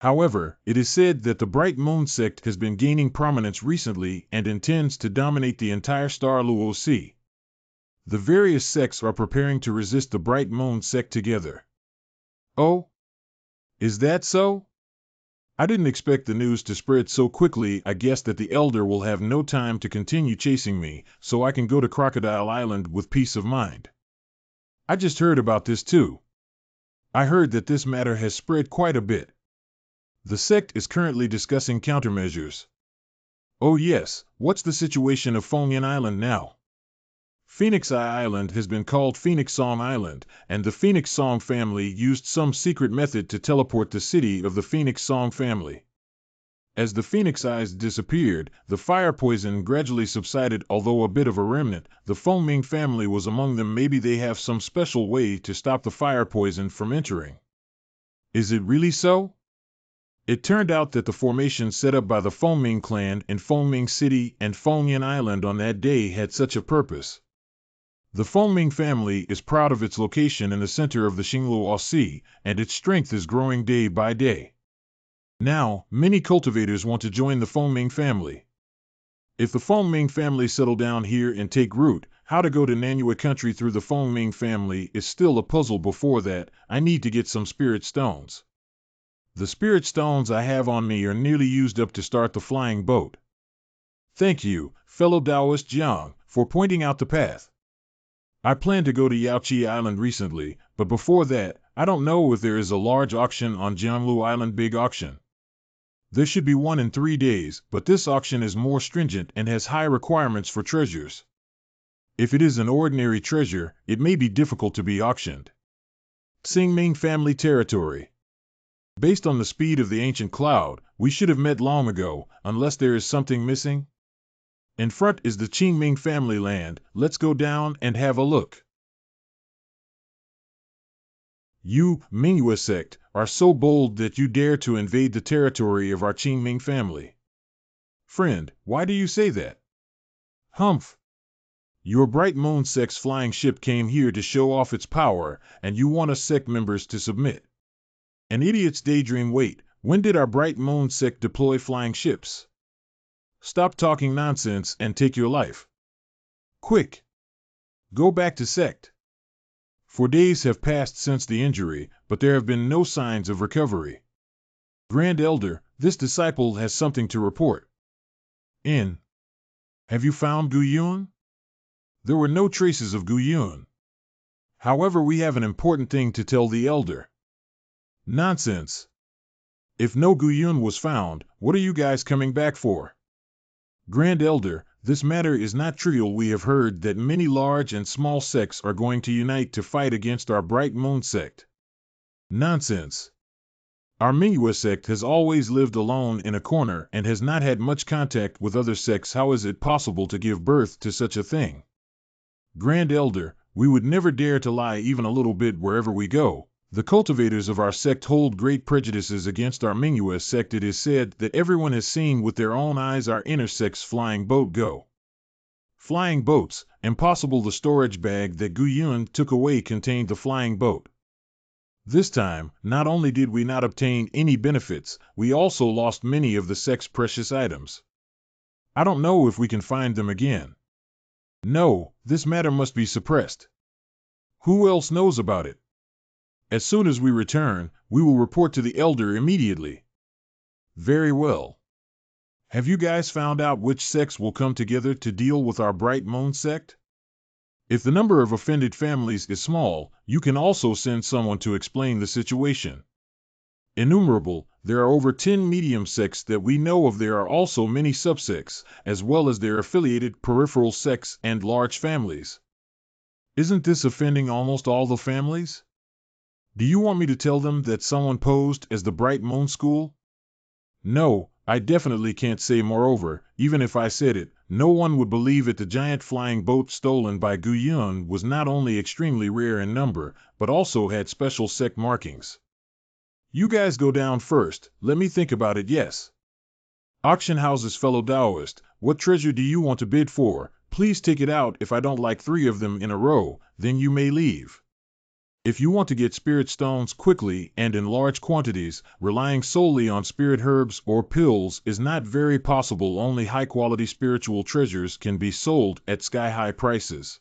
However, it is said that the Bright Moon sect has been gaining prominence recently and intends to dominate the entire Star Luo Sea. The various sects are preparing to resist the Bright Moon sect together. Oh? Is that so? I didn't expect the news to spread so quickly. I guess that the elder will have no time to continue chasing me, so I can go to Crocodile Island with peace of mind. I just heard about this too. I heard that this matter has spread quite a bit. The sect is currently discussing countermeasures. Oh yes, what's the situation of Fengyan Island now? Phoenix Island has been called Phoenix Song Island, and the Phoenix Song family used some secret method to teleport the city of the Phoenix Song family. As the Phoenix Eyes disappeared, the fire poison gradually subsided. Although a bit of a remnant, the Fengming family was among them. Maybe they have some special way to stop the fire poison from entering. Is it really so? It turned out that the formation set up by the Fengming clan in Fengming City and Fengyan Island on that day had such a purpose. The Fengming family is proud of its location in the center of the Qingluo Sea, and its strength is growing day by day. Now, many cultivators want to join the Fengming family. If the Fengming family settle down here and take root, how to go to Nanyue country through the Fengming family is still a puzzle. Before that, I need to get some spirit stones. The spirit stones I have on me are nearly used up to start the flying boat. Thank you, fellow Taoist Jiang, for pointing out the path. I planned to go to Yaoqi Island recently, but before that, I don't know if there is a large auction on Jianglu Island. Big auction. There should be one in 3 days, but this auction is more stringent and has high requirements for treasures. If it is an ordinary treasure, it may be difficult to be auctioned. Qingming family territory. Based on the speed of the ancient cloud, we should have met long ago, unless there is something missing. In front is the Qingming family land. Let's go down and have a look. You, Mingyue sect, are so bold that you dare to invade the territory of our Qingming family. Friend, why do you say that? Humph. Your Bright Moon sect's flying ship came here to show off its power, and you want us sect members to submit. An idiot's daydream. Wait, when did our Bright Moon sect deploy flying ships? Stop talking nonsense and take your life. Quick! Go back to sect. 4 days have passed since the injury, but there have been no signs of recovery. Grand Elder, this disciple has something to report. Have you found Gu Yun? There were no traces of Gu Yun. However, we have an important thing to tell the elder. Nonsense. If no Gu Yun was found, what are you guys coming back for? Grand Elder, this matter is not trivial. We have heard that many large and small sects are going to unite to fight against our Bright Moon sect. Nonsense. Our Mingyu sect has always lived alone in a corner and has not had much contact with other sects. How is it possible to give birth to such a thing? Grand Elder, we would never dare to lie even a little bit wherever we go. The cultivators of our sect hold great prejudices against our Mingyu sect. It is said that everyone has seen with their own eyes our inner sect's flying boat go. Flying boats, impossible. The storage bag that Gu Yun took away contained the flying boat. This time, not only did we not obtain any benefits, we also lost many of the sect's precious items. I don't know if we can find them again. No, this matter must be suppressed. Who else knows about it? As soon as we return, we will report to the elder immediately. Very well. Have you guys found out which sects will come together to deal with our Bright Moon sect? If the number of offended families is small, you can also send someone to explain the situation. Innumerable, there are over 10 medium sects that we know of. There are also many subsects, as well as their affiliated peripheral sects and large families. Isn't this offending almost all the families? Do you want me to tell them that someone posed as the Bright Moon School? No, I definitely can't say. Moreover, even if I said it, no one would believe it. The giant flying boat stolen by Gu Yun was not only extremely rare in number, but also had special sect markings. You guys go down first, let me think about it. Yes. Auction houses. Fellow Taoist, what treasure do you want to bid for? Please take it out. If I don't like 3 of them in a row, then you may leave. If you want to get spirit stones quickly and in large quantities, relying solely on spirit herbs or pills is not very possible. Only high-quality spiritual treasures can be sold at sky-high prices.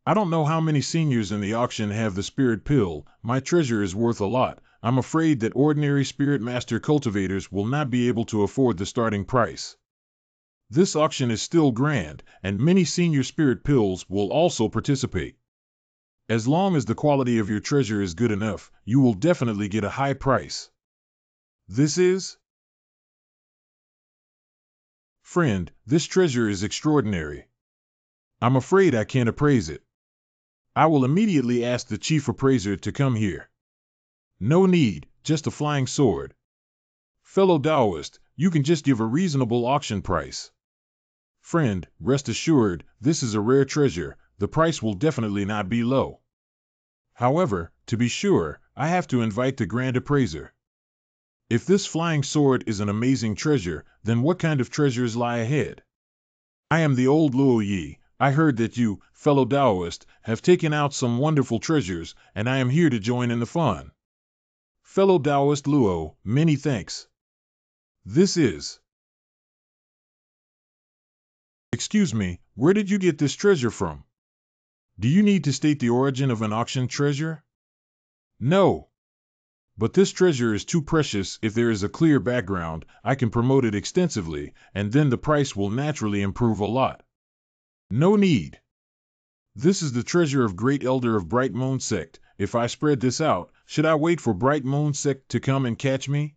I don't know how many seniors in the auction have the spirit pill. My treasure is worth a lot. I'm afraid that ordinary spirit master cultivators will not be able to afford the starting price. This auction is still grand, and many senior spirit pills will also participate. As long as the quality of your treasure is good enough, you will definitely get a high price. This is? Friend, this treasure is extraordinary. I'm afraid I can't appraise it. I will immediately ask the chief appraiser to come here. No need, just a flying sword. Fellow Taoist, you can just give a reasonable auction price. Friend, rest assured, this is a rare treasure. The price will definitely not be low. However, to be sure, I have to invite the grand appraiser. If this flying sword is an amazing treasure, then what kind of treasures lie ahead? I am the old Luo Yi. I heard that you, fellow Taoist, have taken out some wonderful treasures, and I am here to join in the fun. Fellow Taoist Luo, many thanks. This is... Excuse me, where did you get this treasure from? Do you need to state the origin of an auction treasure? No. But this treasure is too precious. If there is a clear background, I can promote it extensively, and then the price will naturally improve a lot. No need. This is the treasure of Great Elder of Bright Moon Sect. If I spread this out, should I wait for Bright Moon Sect to come and catch me?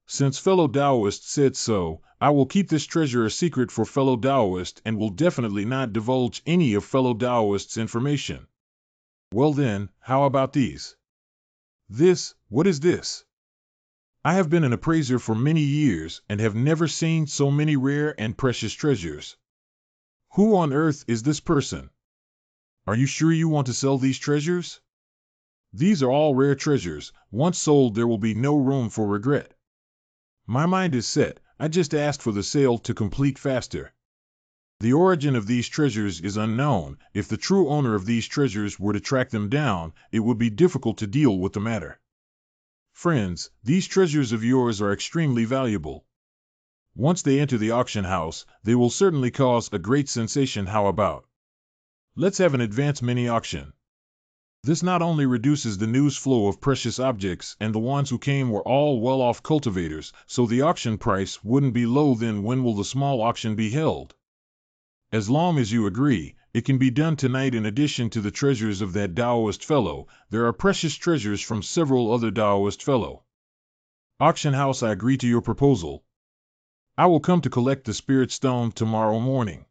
Since fellow Taoist said so, I will keep this treasure a secret for fellow Taoist and will definitely not divulge any of fellow Taoist's information. Well then, how about these? What is this? I have been an appraiser for many years and have never seen so many rare and precious treasures. Who on earth is this person? Are you sure you want to sell these treasures? These are all rare treasures. Once sold, there will be no room for regret. My mind is set. I just asked for the sale to complete faster. The origin of these treasures is unknown. If the true owner of these treasures were to track them down, it would be difficult to deal with the matter. Friends, these treasures of yours are extremely valuable. Once they enter the auction house, they will certainly cause a great sensation. How about? Let's have an advance mini auction. This not only reduces the news flow of precious objects, and the ones who came were all well-off cultivators, so the auction price wouldn't be low. Then when will the small auction be held? As long as you agree, it can be done tonight. In addition to the treasures of that Taoist fellow, there are precious treasures from several other Taoist fellow. Auction house, I agree to your proposal. I will come to collect the spirit stone tomorrow morning.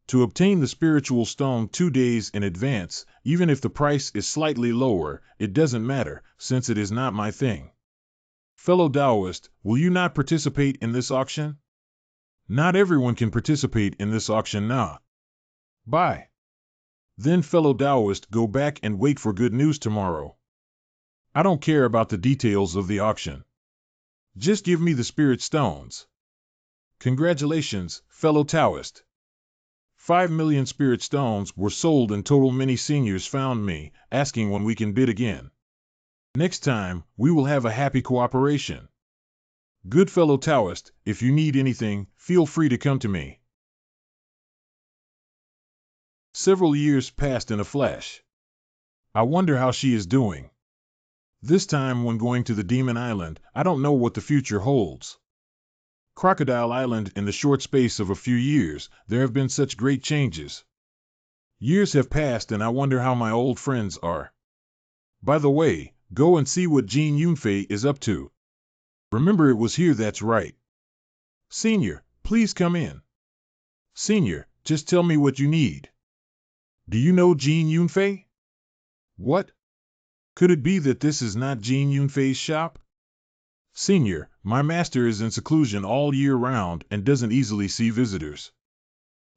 To obtain the spiritual stone 2 days in advance, even if the price is slightly lower, it doesn't matter, since it is not my thing. Fellow Taoist, will you not participate in this auction? Not everyone can participate in this auction now. Bye. Then fellow Taoist, go back and wait for good news tomorrow. I don't care about the details of the auction. Just give me the spirit stones. Congratulations, fellow Taoist. 5 million spirit stones were sold in total. Many seniors found me, asking when we can bid again. Next time, we will have a happy cooperation. Good fellow Taoist, if you need anything, feel free to come to me. Several years passed in a flash. I wonder how she is doing. This time when going to the Demon Island, I don't know what the future holds. Crocodile Island, in the short space of a few years, there have been such great changes. Years have passed and I wonder how my old friends are. By the way, go and see what Jin Yunfei is up to. Remember it was here, that's right. Senior, please come in. Senior, just tell me what you need. Do you know Jin Yunfei? What? Could it be that this is not Jin Yunfei's shop? Senior, my master is in seclusion all year round and doesn't easily see visitors.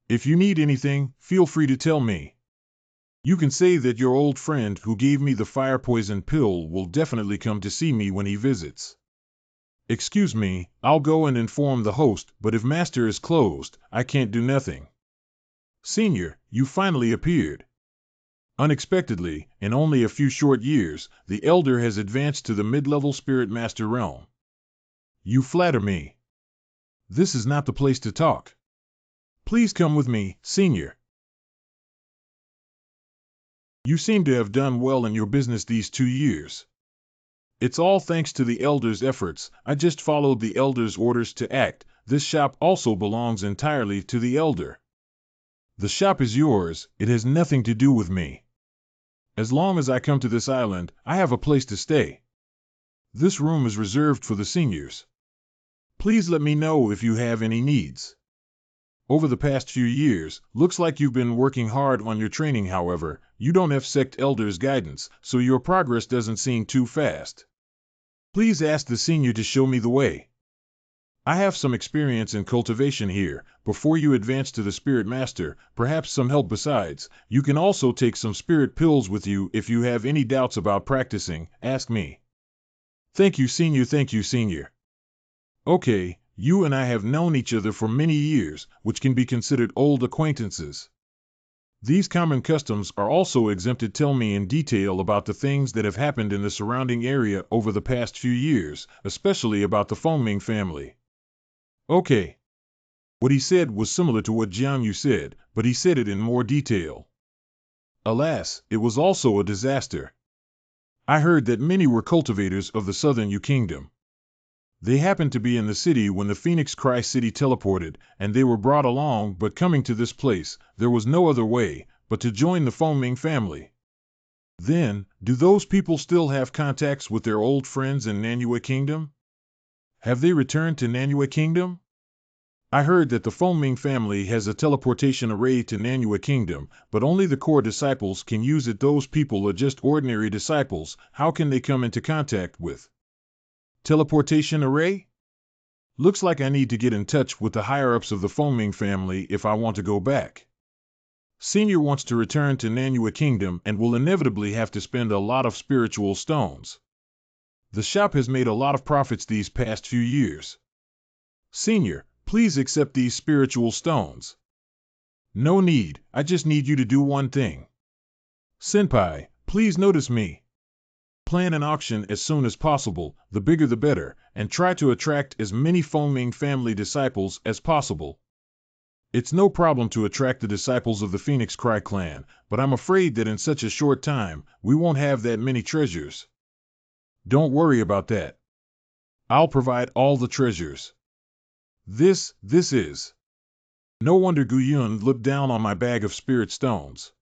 If you need anything, feel free to tell me. You can say that your old friend who gave me the fire poison pill will definitely come to see me when he visits. Excuse me, I'll go and inform the host, but if master is closed, I can't do nothing. Senior, you finally appeared. Unexpectedly, in only a few short years, the elder has advanced to the mid-level spirit master realm. You flatter me. This is not the place to talk. Please come with me, Senior. You seem to have done well in your business these 2 years. It's all thanks to the elder's efforts. I just followed the elder's orders to act. This shop also belongs entirely to the elder. The shop is yours, it has nothing to do with me. As long as I come to this island, I have a place to stay. This room is reserved for the seniors. Please let me know if you have any needs. Over the past few years, looks like you've been working hard on your training. However, you don't have sect elder's guidance, so your progress doesn't seem too fast. Please ask the senior to show me the way. I have some experience in cultivation here. Before you advance to the spirit master, perhaps some help besides. You can also take some spirit pills with you. If you have any doubts about practicing, ask me. Thank you, Senior. Thank you, Senior. Okay, you and I have known each other for many years, which can be considered old acquaintances. These common customs are also exempted. Tell me in detail about the things that have happened in the surrounding area over the past few years, especially about the Fengming family. Okay. What he said was similar to what Jiang Yu said, but he said it in more detail. Alas, it was also a disaster. I heard that many were cultivators of the southern Yu kingdom. They happened to be in the city when the Phoenix Cry city teleported, and they were brought along, but coming to this place, there was no other way but to join the Fengming family. Then, do those people still have contacts with their old friends in Nanyue Kingdom? Have they returned to Nanyue Kingdom? I heard that the Fengming family has a teleportation array to Nanyue Kingdom, but only the core disciples can use it. Those people are just ordinary disciples. How can they come into contact with teleportation array? Looks like I need to get in touch with the higher-ups of the Fengming family if I want to go back. Senior wants to return to Nanyue Kingdom and will inevitably have to spend a lot of spiritual stones. The shop has made a lot of profits these past few years. Senior, please accept these spiritual stones. No need, I just need you to do one thing. Senpai, please notice me. Plan an auction as soon as possible, the bigger the better, and try to attract as many Fengming family disciples as possible. It's no problem to attract the disciples of the Phoenix Cry clan, but I'm afraid that in such a short time, we won't have that many treasures. Don't worry about that. I'll provide all the treasures. This is. No wonder Guyun looked down on my bag of spirit stones.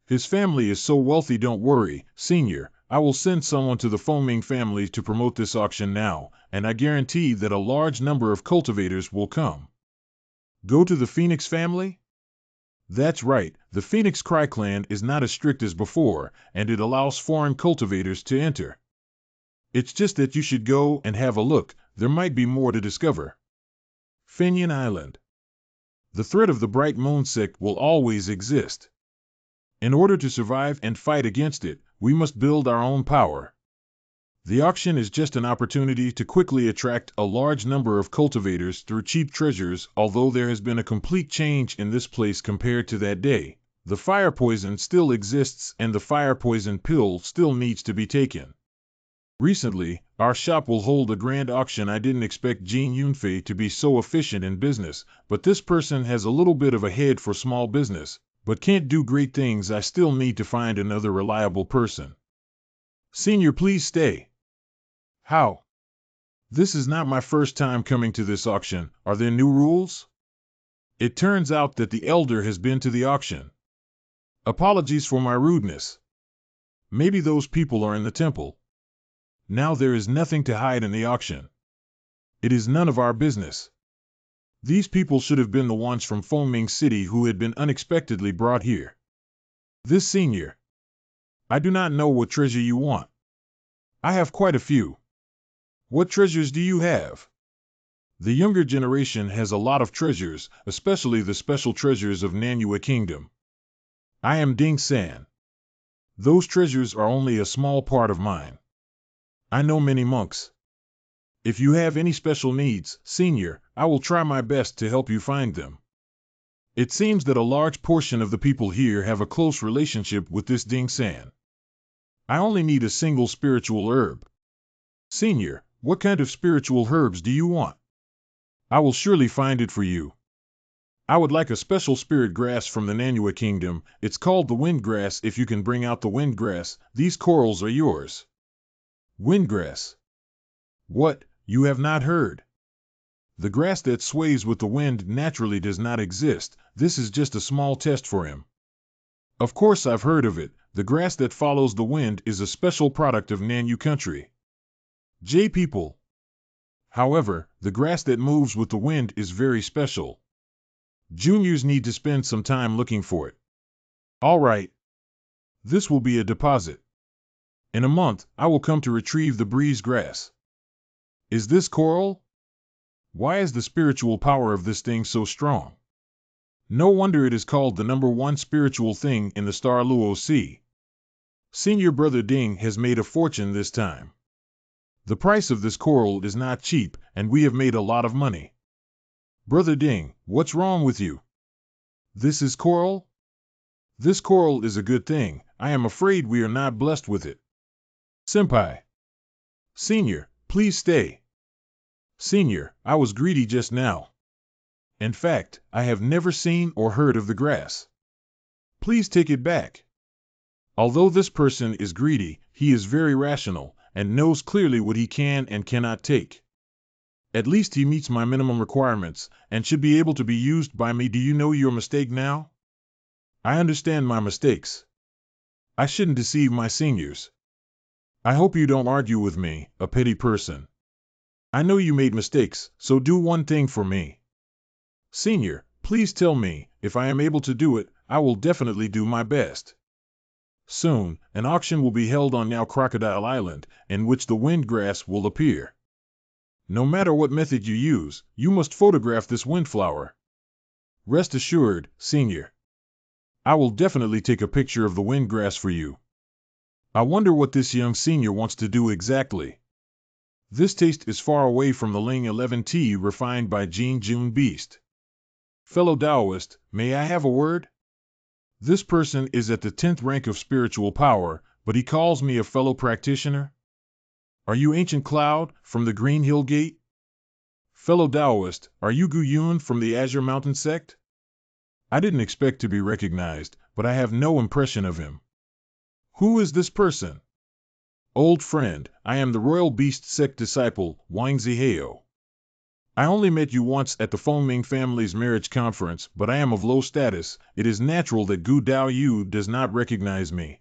His family is so wealthy. Don't worry, Senior, I will send someone to the Ming family to promote this auction now, and I guarantee that a large number of cultivators will come. Go to the Phoenix family? That's right, the Phoenix Cry clan is not as strict as before, and it allows foreign cultivators to enter. It's just that you should go and have a look, there might be more to discover. Finian Island. The threat of the Bright Moon sect will always exist. In order to survive and fight against it, we must build our own power. The auction is just an opportunity to quickly attract a large number of cultivators through cheap treasures. Although there has been a complete change in this place compared to that day, the fire poison still exists and the fire poison pill still needs to be taken. Recently, our shop will hold a grand auction. I didn't expect Jin Yunfei to be so efficient in business, but this person has a little bit of a head for small business, but can't do great things. I still need to find another reliable person. Senior, please stay. How? This is not my first time coming to this auction. Are there new rules? It turns out that the elder has been to the auction. Apologies for my rudeness. Maybe those people are in the temple. Now there is nothing to hide in the auction. It is none of our business. These people should have been the ones from Ming City who had been unexpectedly brought here. This senior. I do not know what treasure you want. I have quite a few. What treasures do you have? The younger generation has a lot of treasures, especially the special treasures of Nanyue Kingdom. I am Ding San. Those treasures are only a small part of mine. I know many monks. If you have any special needs, senior, I will try my best to help you find them. It seems that a large portion of the people here have a close relationship with this Ding San. I only need a single spiritual herb. Senior, what kind of spiritual herbs do you want? I will surely find it for you. I would like a special spirit grass from the Nanyue Kingdom. It's called the wind grass. If you can bring out the wind grass, these corals are yours. Windgrass. What, you have not heard? The grass that sways with the wind naturally does not exist. This is just a small test for him. Of course I've heard of it. The grass that follows the wind is a special product of Nanyue country. J people. However, the grass that moves with the wind is very special. Juniors need to spend some time looking for it. All right. This will be a deposit. In a month, I will come to retrieve the breeze grass. Is this coral? Why is the spiritual power of this thing so strong? No wonder it is called the #1 spiritual thing in the Star Luo Sea. Senior Brother Ding has made a fortune this time. The price of this coral is not cheap, and we have made a lot of money. Brother Ding, what's wrong with you? This is coral? This coral is a good thing. I am afraid we are not blessed with it. Senpai. Senior, please stay. Senior, I was greedy just now. In fact, I have never seen or heard of the grass. Please take it back. Although this person is greedy, he is very rational and knows clearly what he can and cannot take. At least he meets my minimum requirements and should be able to be used by me. Do you know your mistake now? I understand my mistakes. I shouldn't deceive my seniors. I hope you don't argue with me, a petty person. I know you made mistakes, so do one thing for me. Senior, please tell me, if I am able to do it, I will definitely do my best. Soon, an auction will be held on Now Crocodile Island, in which the wind grass will appear. No matter what method you use, you must photograph this windflower. Rest assured, Senior. I will definitely take a picture of the wind grass for you. I wonder what this young senior wants to do exactly. This taste is far away from the Ling 11 tea refined by Jin Jun Beast. Fellow Taoist, may I have a word? This person is at the 10th rank of spiritual power, but he calls me a fellow practitioner? Are you Ancient Cloud, from the Green Hill Gate? Fellow Taoist, are you Gu Yun from the Azure Mountain sect? I didn't expect to be recognized, but I have no impression of him. Who is this person? Old friend, I am the Royal Beast sect disciple, Wang Ziheo. I only met you once at the Ming family's marriage conference, but I am of low status. It is natural that Gu Dao Yu does not recognize me.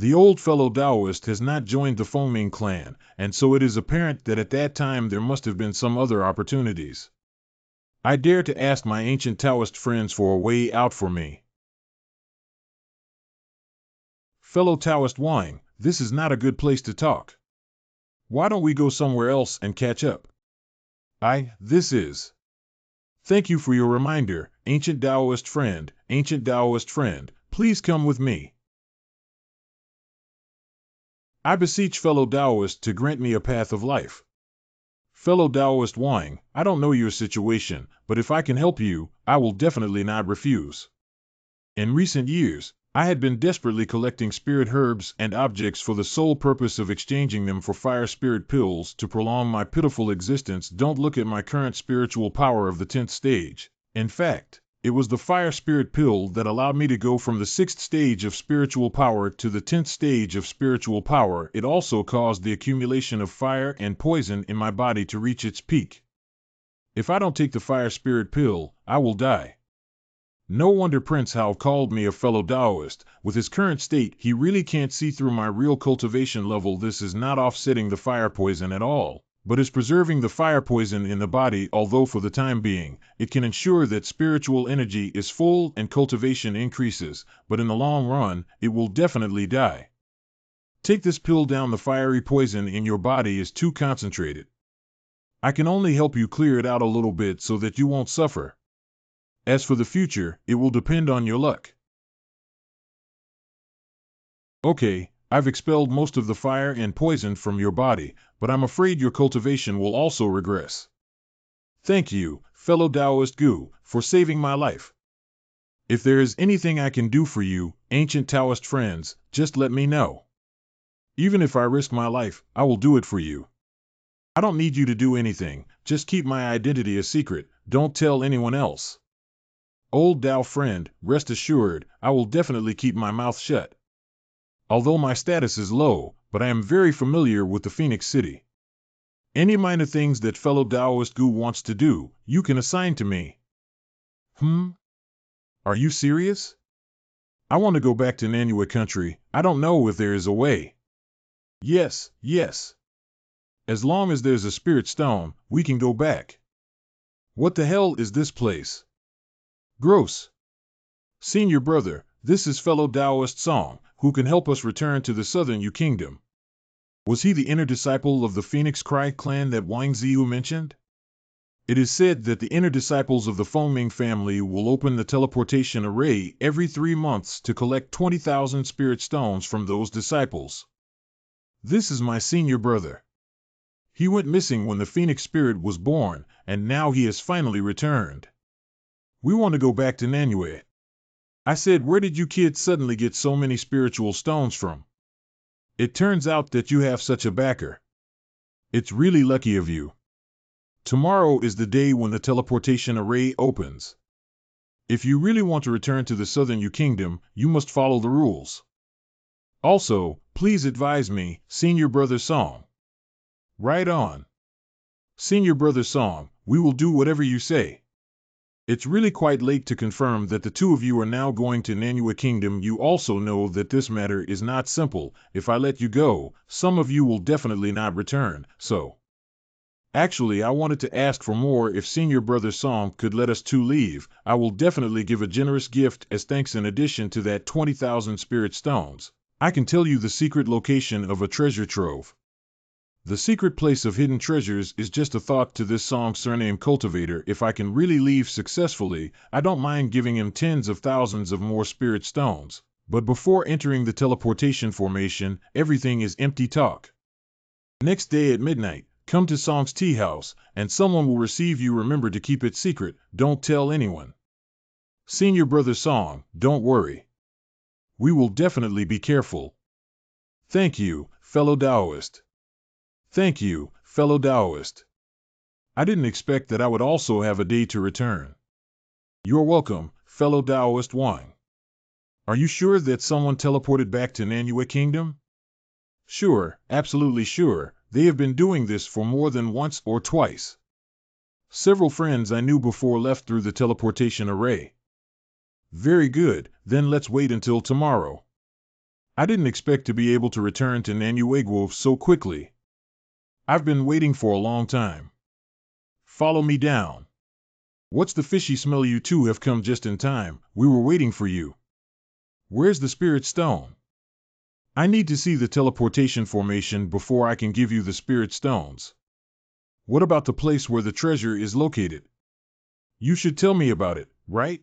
The old fellow Taoist has not joined the Fengming clan, and so it is apparent that at that time there must have been some other opportunities. I dare to ask my ancient Taoist friends for a way out for me. Fellow Taoist Wang, this is not a good place to talk. Why don't we go somewhere else and catch up? This is. Thank you for your reminder, ancient Taoist friend, please come with me. I beseech fellow Taoist to grant me a path of life. Fellow Taoist Wang, I don't know your situation, but if I can help you, I will definitely not refuse. In recent years, I had been desperately collecting spirit herbs and objects for the sole purpose of exchanging them for fire spirit pills to prolong my pitiful existence. Don't look at my current spiritual power of the 10th stage. In fact, it was the fire spirit pill that allowed me to go from the 6th stage of spiritual power to the 10th stage of spiritual power. It also caused the accumulation of fire and poison in my body to reach its peak. If I don't take the fire spirit pill, I will die. No wonder Prince Hao called me a fellow Taoist. With his current state, he really can't see through my real cultivation level. This is not offsetting the fire poison at all, but is preserving the fire poison in the body, although for the time being, it can ensure that spiritual energy is full and cultivation increases, but in the long run, it will definitely die. Take this pill down. The fiery poison in your body is too concentrated. I can only help you clear it out a little bit so that you won't suffer. As for the future, it will depend on your luck. Okay, I've expelled most of the fire and poison from your body, but I'm afraid your cultivation will also regress. Thank you, fellow Taoist Gu, for saving my life. If there is anything I can do for you, ancient Taoist friends, just let me know. Even if I risk my life, I will do it for you. I don't need you to do anything, just keep my identity a secret, don't tell anyone else. Old Tao friend, rest assured, I will definitely keep my mouth shut. Although my status is low, but I am very familiar with the Phoenix City. Any minor things that fellow Taoist Gu wants to do, you can assign to me. Are you serious? I want to go back to Nanyue country. I don't know if there is a way. Yes. As long as there's a spirit stone, we can go back. What the hell is this place? Gross. Senior brother, this is fellow Taoist Song, who can help us return to the southern Yu kingdom. Was he the inner disciple of the Phoenix Cry clan that Wang Ziyu mentioned? It is said that the inner disciples of the Fengming family will open the teleportation array every 3 months to collect 20,000 spirit stones from those disciples. This is my senior brother. He went missing when the Phoenix spirit was born, and now he has finally returned. We want to go back to Nanyue. I said, where did you kids suddenly get so many spiritual stones from? It turns out that you have such a backer. It's really lucky of you. Tomorrow is the day when the teleportation array opens. If you really want to return to the southern Yu kingdom, you must follow the rules. Also, please advise me, Senior Brother Song. Right on. Senior Brother Song, we will do whatever you say. It's really quite late to confirm that the two of you are now going to Nanyue Kingdom. You also know that this matter is not simple. If I let you go, some of you will definitely not return, so. Actually, I wanted to ask for more. If Senior Brother Song could let us two leave, I will definitely give a generous gift as thanks. In addition to that 20,000 spirit stones, I can tell you the secret location of a treasure trove. The secret place of hidden treasures is just a thought to this Song surname cultivator. If I can really leave successfully, I don't mind giving him tens of thousands of more spirit stones. But before entering the teleportation formation, everything is empty talk. Next day at midnight, come to Song's tea house, and someone will receive you. Remember to keep it secret, don't tell anyone. Senior Brother Song, don't worry. We will definitely be careful. Thank you, fellow Taoist. Thank you, fellow Taoist. I didn't expect that I would also have a day to return. You're welcome, fellow Taoist Wang. Are you sure that someone teleported back to Nanyue Kingdom? Sure, absolutely sure. They have been doing this for more than once or twice. Several friends I knew before left through the teleportation array. Very good, then let's wait until tomorrow. I didn't expect to be able to return to Nanueguo so quickly. I've been waiting for a long time. Follow me down. What's the fishy smell? You two have come just in time. We were waiting for you. Where's the spirit stone? I need to see the teleportation formation before I can give you the spirit stones. What about the place where the treasure is located? You should tell me about it, right?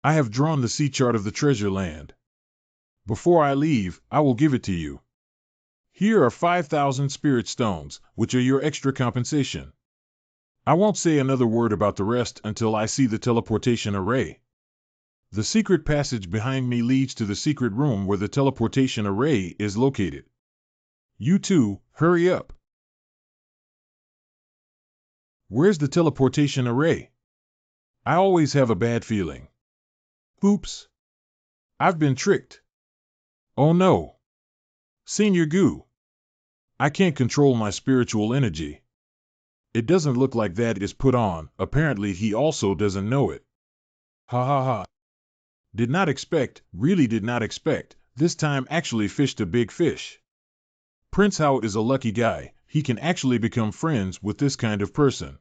I have drawn the sea chart of the treasure land. Before I leave, I will give it to you. Here are 5,000 spirit stones, which are your extra compensation. I won't say another word about the rest until I see the teleportation array. The secret passage behind me leads to the secret room where the teleportation array is located. You two, hurry up. Where's the teleportation array? I always have a bad feeling. Oops. I've been tricked. Oh no. Senior Goo. I can't control my spiritual energy. It doesn't look like that is put on. Apparently he also doesn't know it. Ha ha ha. Did not expect, really did not expect, this time actually fished a big fish. Prince Hao is a lucky guy. He can actually become friends with this kind of person.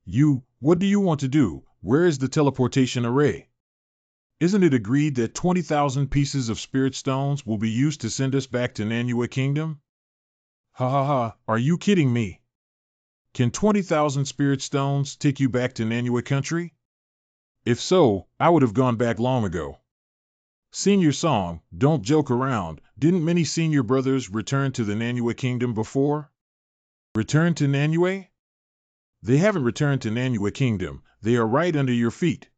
You, what do you want to do? Where is the teleportation array? Isn't it agreed that 20,000 pieces of spirit stones will be used to send us back to Nanue Kingdom? Ha ha ha, are you kidding me? Can 20,000 spirit stones take you back to Nanue country? If so, I would have gone back long ago. Senior Song, don't joke around. Didn't many senior brothers return to the Nanue Kingdom before? Return to Nanue? They haven't returned to Nanue Kingdom. They are right under your feet.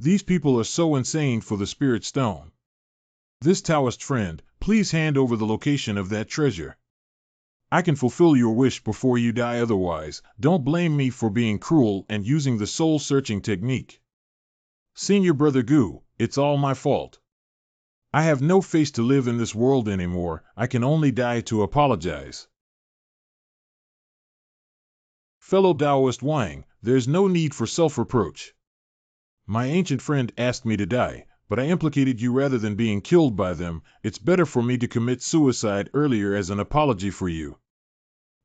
These people are so insane for the spirit stone. This Taoist friend, please hand over the location of that treasure. I can fulfill your wish before you die, otherwise, don't blame me for being cruel and using the soul-searching technique. Senior Brother Goo, it's all my fault. I have no face to live in this world anymore. I can only die to apologize. Fellow Taoist Wang, there's no need for self-reproach. My ancient friend asked me to die, but I implicated you rather than being killed by them. It's better for me to commit suicide earlier as an apology for you.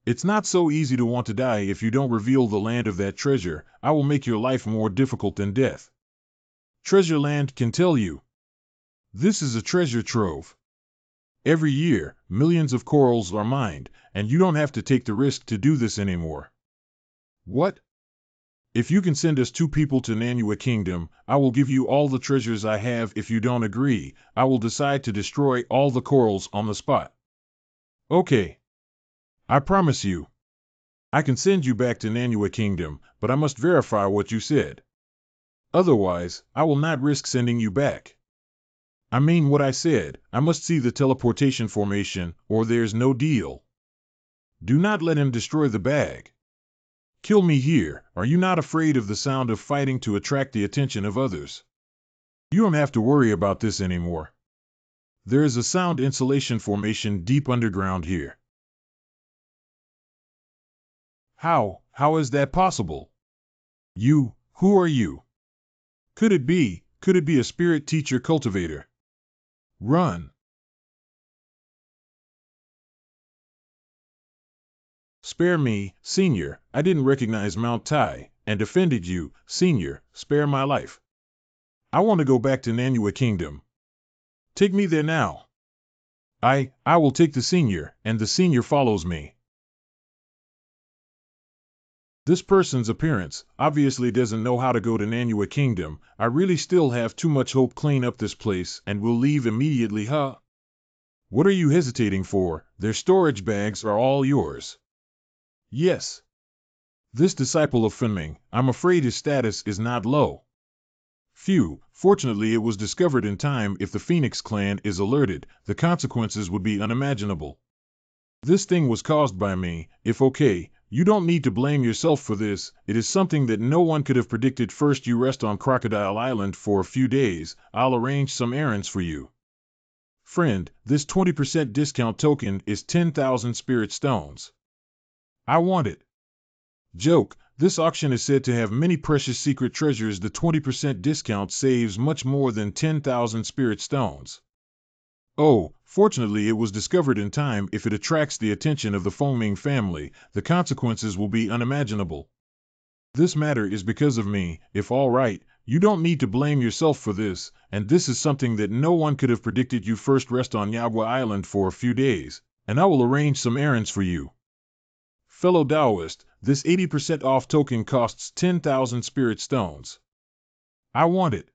It's not so easy to want to die if you don't reveal the land of that treasure. I will make your life more difficult than death. Treasure land can tell you. This is a treasure trove. Every year, millions of corals are mined, and you don't have to take the risk to do this anymore. What? If you can send us 2 people to Nanue Kingdom, I will give you all the treasures I have. If you don't agree, I will decide to destroy all the corals on the spot. Okay. I promise you. I can send you back to Nanue Kingdom, but I must verify what you said. Otherwise, I will not risk sending you back. I mean what I said. I must see the teleportation formation, or there's no deal. Do not let him destroy the bag. Kill me here. Are you not afraid of the sound of fighting to attract the attention of others? You don't have to worry about this anymore. There is a sound insulation formation deep underground here. How is that possible? You, who are you? Could it be a spirit teacher cultivator? Run. Spare me, Senior, I didn't recognize Mount Tai, and offended you, Senior, spare my life. I want to go back to Nanue Kingdom. Take me there now. I will take the Senior, and the Senior follows me. This person's appearance obviously doesn't know how to go to Nanue Kingdom. I really still have too much hope. Clean up this place, and we'll leave immediately, huh? What are you hesitating for? Their storage bags are all yours. Yes. This disciple of Fenming, I'm afraid his status is not low. Phew, fortunately it was discovered in time. If the Phoenix clan is alerted, the consequences would be unimaginable. This thing was caused by me. If okay, you don't need to blame yourself for this. It is something that no one could have predicted. First you rest on Crocodile Island for a few days. I'll arrange some errands for you. Friend, this 20% discount token is 10,000 spirit stones. I want it. Joke, this auction is said to have many precious secret treasures. The 20% discount saves much more than 10,000 spirit stones. Oh, fortunately it was discovered in time. If it attracts the attention of the Fengming family, the consequences will be unimaginable. This matter is because of me. If all right, you don't need to blame yourself for this, and this is something that no one could have predicted. You first rest on Yagua Island for a few days, and I will arrange some errands for you. Fellow Taoist, this 80% off token costs 10,000 spirit stones. I want it.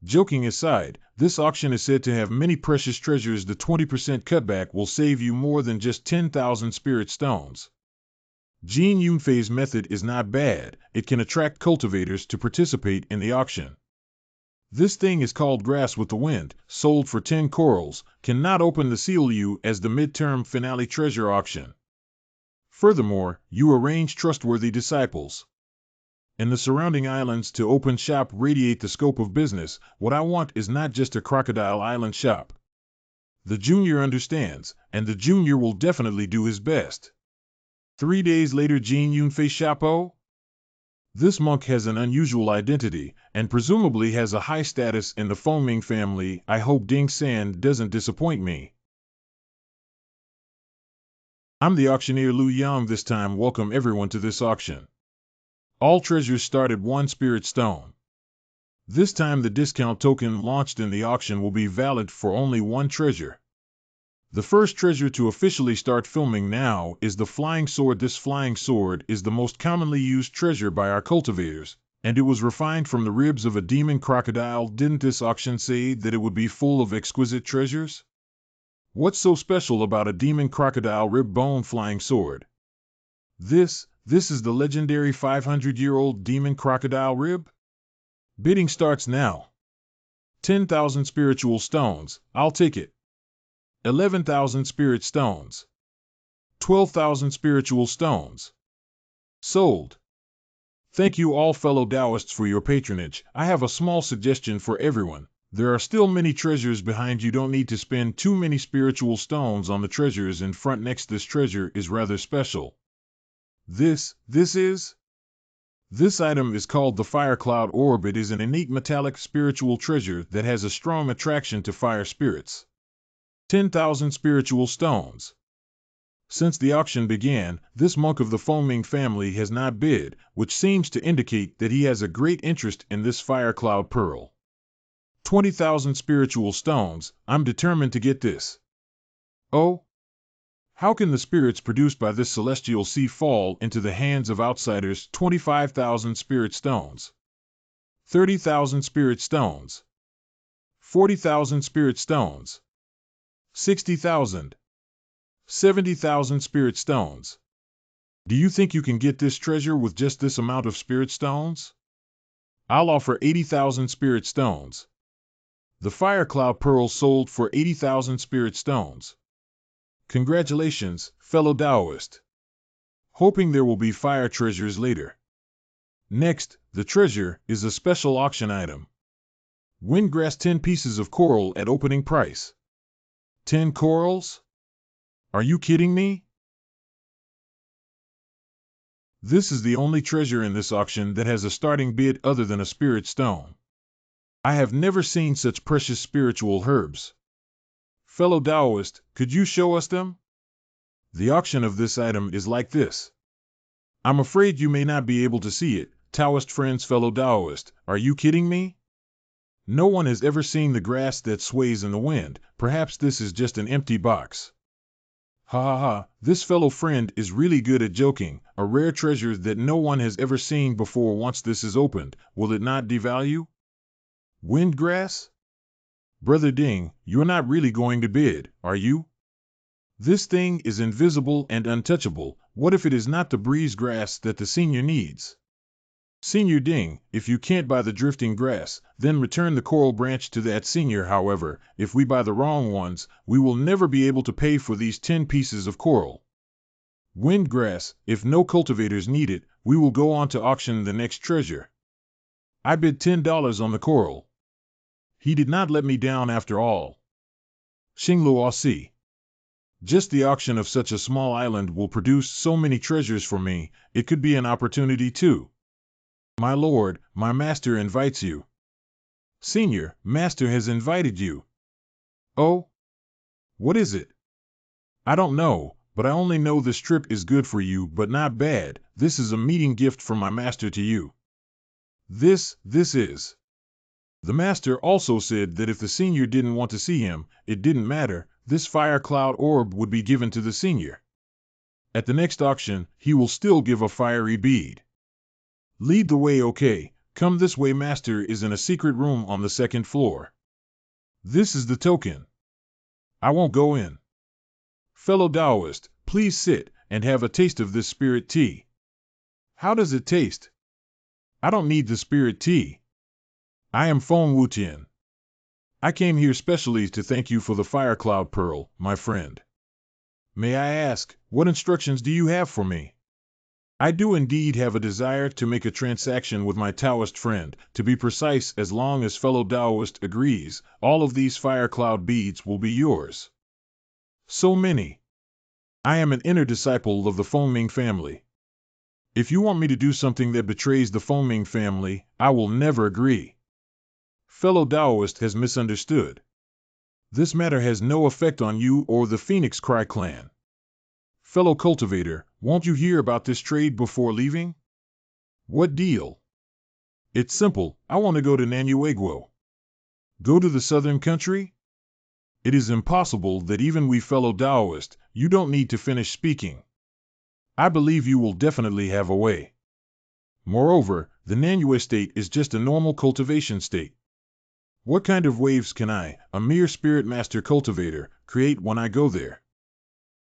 Joking aside, this auction is said to have many precious treasures. The 20% cutback will save you more than just 10,000 spirit stones. Jin Yunfei's method is not bad. It can attract cultivators to participate in the auction. This thing is called Grass with the Wind, sold for 10 corals, cannot open the seal you as the midterm finale treasure auction. Furthermore, you arrange trustworthy disciples in the surrounding islands to open shop. Radiate the scope of business. What I want is not just a Crocodile Island shop. The junior understands, and the junior will definitely do his best. 3 days later, Jin Yunfei Chapeau? This monk has an unusual identity, and presumably has a high status in the Fengming family. I hope Ding San doesn't disappoint me. I'm the auctioneer Lu Yang this time. Welcome everyone to this auction. All treasures start at 1 spirit stone. This time the discount token launched in the auction will be valid for only 1 treasure. The first treasure to officially start filming now is the flying sword. This flying sword is the most commonly used treasure by our cultivators, and it was refined from the ribs of a demon crocodile. Didn't this auction say that it would be full of exquisite treasures? What's so special about a demon crocodile rib bone flying sword? This is the legendary 500-year-old demon crocodile rib? Bidding starts now. 10,000 spiritual stones, I'll take it. 11,000 spirit stones. 12,000 spiritual stones. Sold. Thank you all fellow Taoists for your patronage. I have a small suggestion for everyone. There are still many treasures behind you. Don't need to spend too many spiritual stones on the treasures in front. Next, this treasure is rather special. This item is called the Fire Cloud Orb. It is an unique metallic spiritual treasure that has a strong attraction to fire spirits. 10,000 spiritual stones. Since the auction began, this monk of the Fengming family has not bid, which seems to indicate that he has a great interest in this fire cloud pearl. 20,000 spiritual stones. I'm determined to get this. Oh? How can the spirits produced by this celestial sea fall into the hands of outsiders? 25,000 spirit stones. 30,000 spirit stones. 40,000 spirit stones. 60,000. 70,000 spirit stones. Do you think you can get this treasure with just this amount of spirit stones? I'll offer 80,000 spirit stones. The Fire Cloud Pearl sold for 80,000 spirit stones. Congratulations, fellow Taoist. Hoping there will be fire treasures later. Next, the treasure is a special auction item. Windgrass 10 pieces of coral at opening price. 10 corals? Are you kidding me? This is the only treasure in this auction that has a starting bid other than a spirit stone. I have never seen such precious spiritual herbs. Fellow Taoist, could you show us them? The auction of this item is like this. I'm afraid you may not be able to see it. Taoist friends, fellow Taoist, are you kidding me? No one has ever seen the grass that sways in the wind. Perhaps this is just an empty box. Ha ha ha, this fellow friend is really good at joking. A rare treasure that no one has ever seen before. Once this is opened, will it not devalue? Windgrass? Brother Ding, you're not really going to bid, are you? This thing is invisible and untouchable. What if it is not the breeze grass that the senior needs? Senior Ding, if you can't buy the drifting grass, then return the coral branch to that senior. However, if we buy the wrong ones, we will never be able to pay for these 10 pieces of coral. Windgrass, if no cultivators need it, we will go on to auction the next treasure. I bid $10 on the coral. He did not let me down after all. Xingluosi. Just the auction of such a small island will produce so many treasures for me. It could be an opportunity too. My lord, my master invites you. Senior, master has invited you. Oh? What is it? I don't know, but I only know this trip is good for you, but not bad. This is a meeting gift from my master to you. This is. The master also said that if the senior didn't want to see him, it didn't matter, this fire cloud orb would be given to the senior. At the next auction, he will still give a fiery bead. Lead the way, okay? Come this way, master is in a secret room on the second floor. This is the token. I won't go in. Fellow Taoist, please sit and have a taste of this spirit tea. How does it taste? I don't need the spirit tea. I am Feng Wutian. I came here specially to thank you for the fire cloud pearl, my friend. May I ask, what instructions do you have for me? I do indeed have a desire to make a transaction with my Taoist friend. To be precise, as long as fellow Taoist agrees, all of these fire cloud beads will be yours. So many. I am an inner disciple of the Fengming family. If you want me to do something that betrays the Fengming family, I will never agree. Fellow Taoist has misunderstood. This matter has no effect on you or the Phoenix Cry clan. Fellow cultivator, won't you hear about this trade before leaving? What deal? It's simple, I want to go to Nanueguo. Go to the southern country? It is impossible that even we fellow Taoist, you don't need to finish speaking. I believe you will definitely have a way. Moreover, the Nanue state is just a normal cultivation state. What kind of waves can I, a mere spirit master cultivator, create when I go there?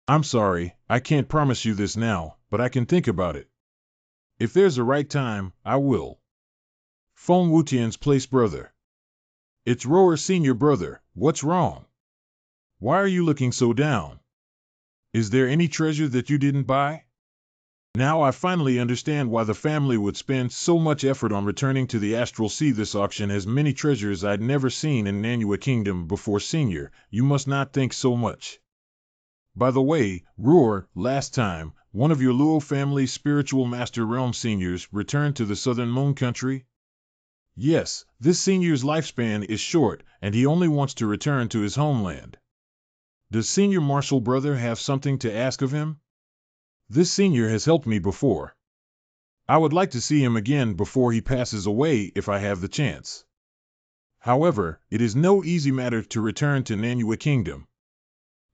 I'm sorry, I can't promise you this now, but I can think about it. If there's a right time, I will. Feng Wutian's place brother. It's Roar's senior brother, what's wrong? Why are you looking so down? Is there any treasure that you didn't buy? Now I finally understand why the family would spend so much effort on returning to the Astral Sea. This auction has many treasures I'd never seen in Nanue Kingdom before. Senior, you must not think so much. By the way, Roar, last time, one of your Luo family's spiritual master realm seniors returned to the southern moon country? Yes, this senior's lifespan is short, and he only wants to return to his homeland. Does senior martial brother have something to ask of him? This senior has helped me before. I would like to see him again before he passes away if I have the chance. However, it is no easy matter to return to Nanue Kingdom.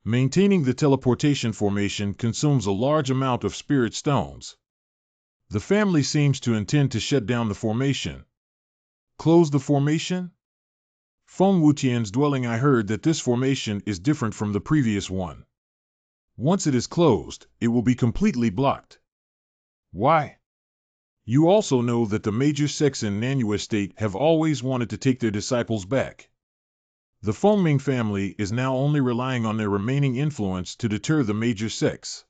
Maintaining the teleportation formation consumes a large amount of spirit stones. The family seems to intend to shut down the formation. Close the formation? Feng Wutian's dwelling. I heard that this formation is different from the previous one. Once it is closed, it will be completely blocked. Why? You also know that the major sects in Nanue State have always wanted to take their disciples back. The Fengming family is now only relying on their remaining influence to deter the major sects.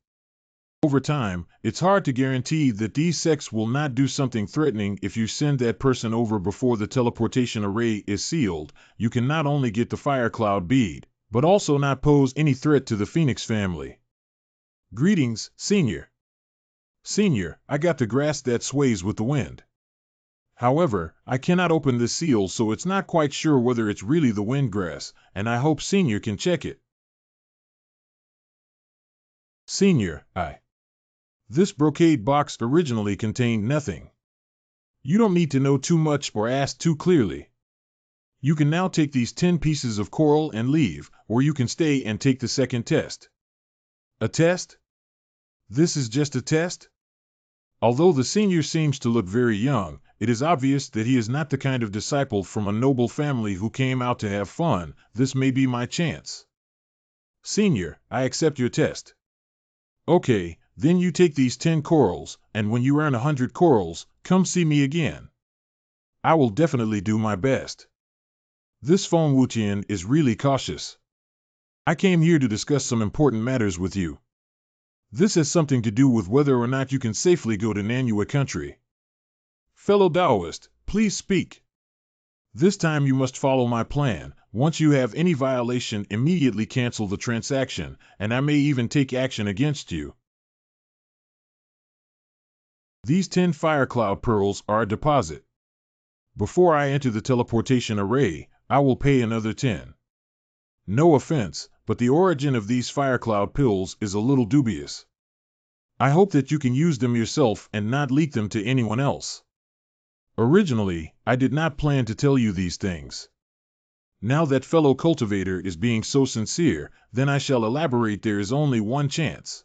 Over time, it's hard to guarantee that these sects will not do something threatening. If you send that person over before the teleportation array is sealed, you can not only get the fire cloud bead, but also not pose any threat to the Phoenix family. Greetings, Senior. Senior, I got the grass that sways with the wind. However, I cannot open this seal, so it's not quite sure whether it's really the wind grass, and I hope Senior can check it. Senior, This brocade box originally contained nothing. You don't need to know too much or ask too clearly. You can now take these 10 pieces of coral and leave, or you can stay and take the second test. A test? This is just a test? Although the senior seems to look very young, it is obvious that he is not the kind of disciple from a noble family who came out to have fun. This may be my chance. Senior, I accept your test. Okay, then you take these 10 corals, and when you earn 100 corals, come see me again. I will definitely do my best. This Feng Wutian is really cautious. I came here to discuss some important matters with you. This has something to do with whether or not you can safely go to Nanue country. Fellow Taoist, please speak. This time you must follow my plan. Once you have any violation, immediately cancel the transaction, and I may even take action against you. These 10 fire cloud pearls are a deposit. Before I enter the teleportation array, I will pay another 10. No offense, but the origin of these fire cloud pills is a little dubious. I hope that you can use them yourself and not leak them to anyone else. Originally, I did not plan to tell you these things. Now that fellow cultivator is being so sincere, then I shall elaborate. There is only one chance.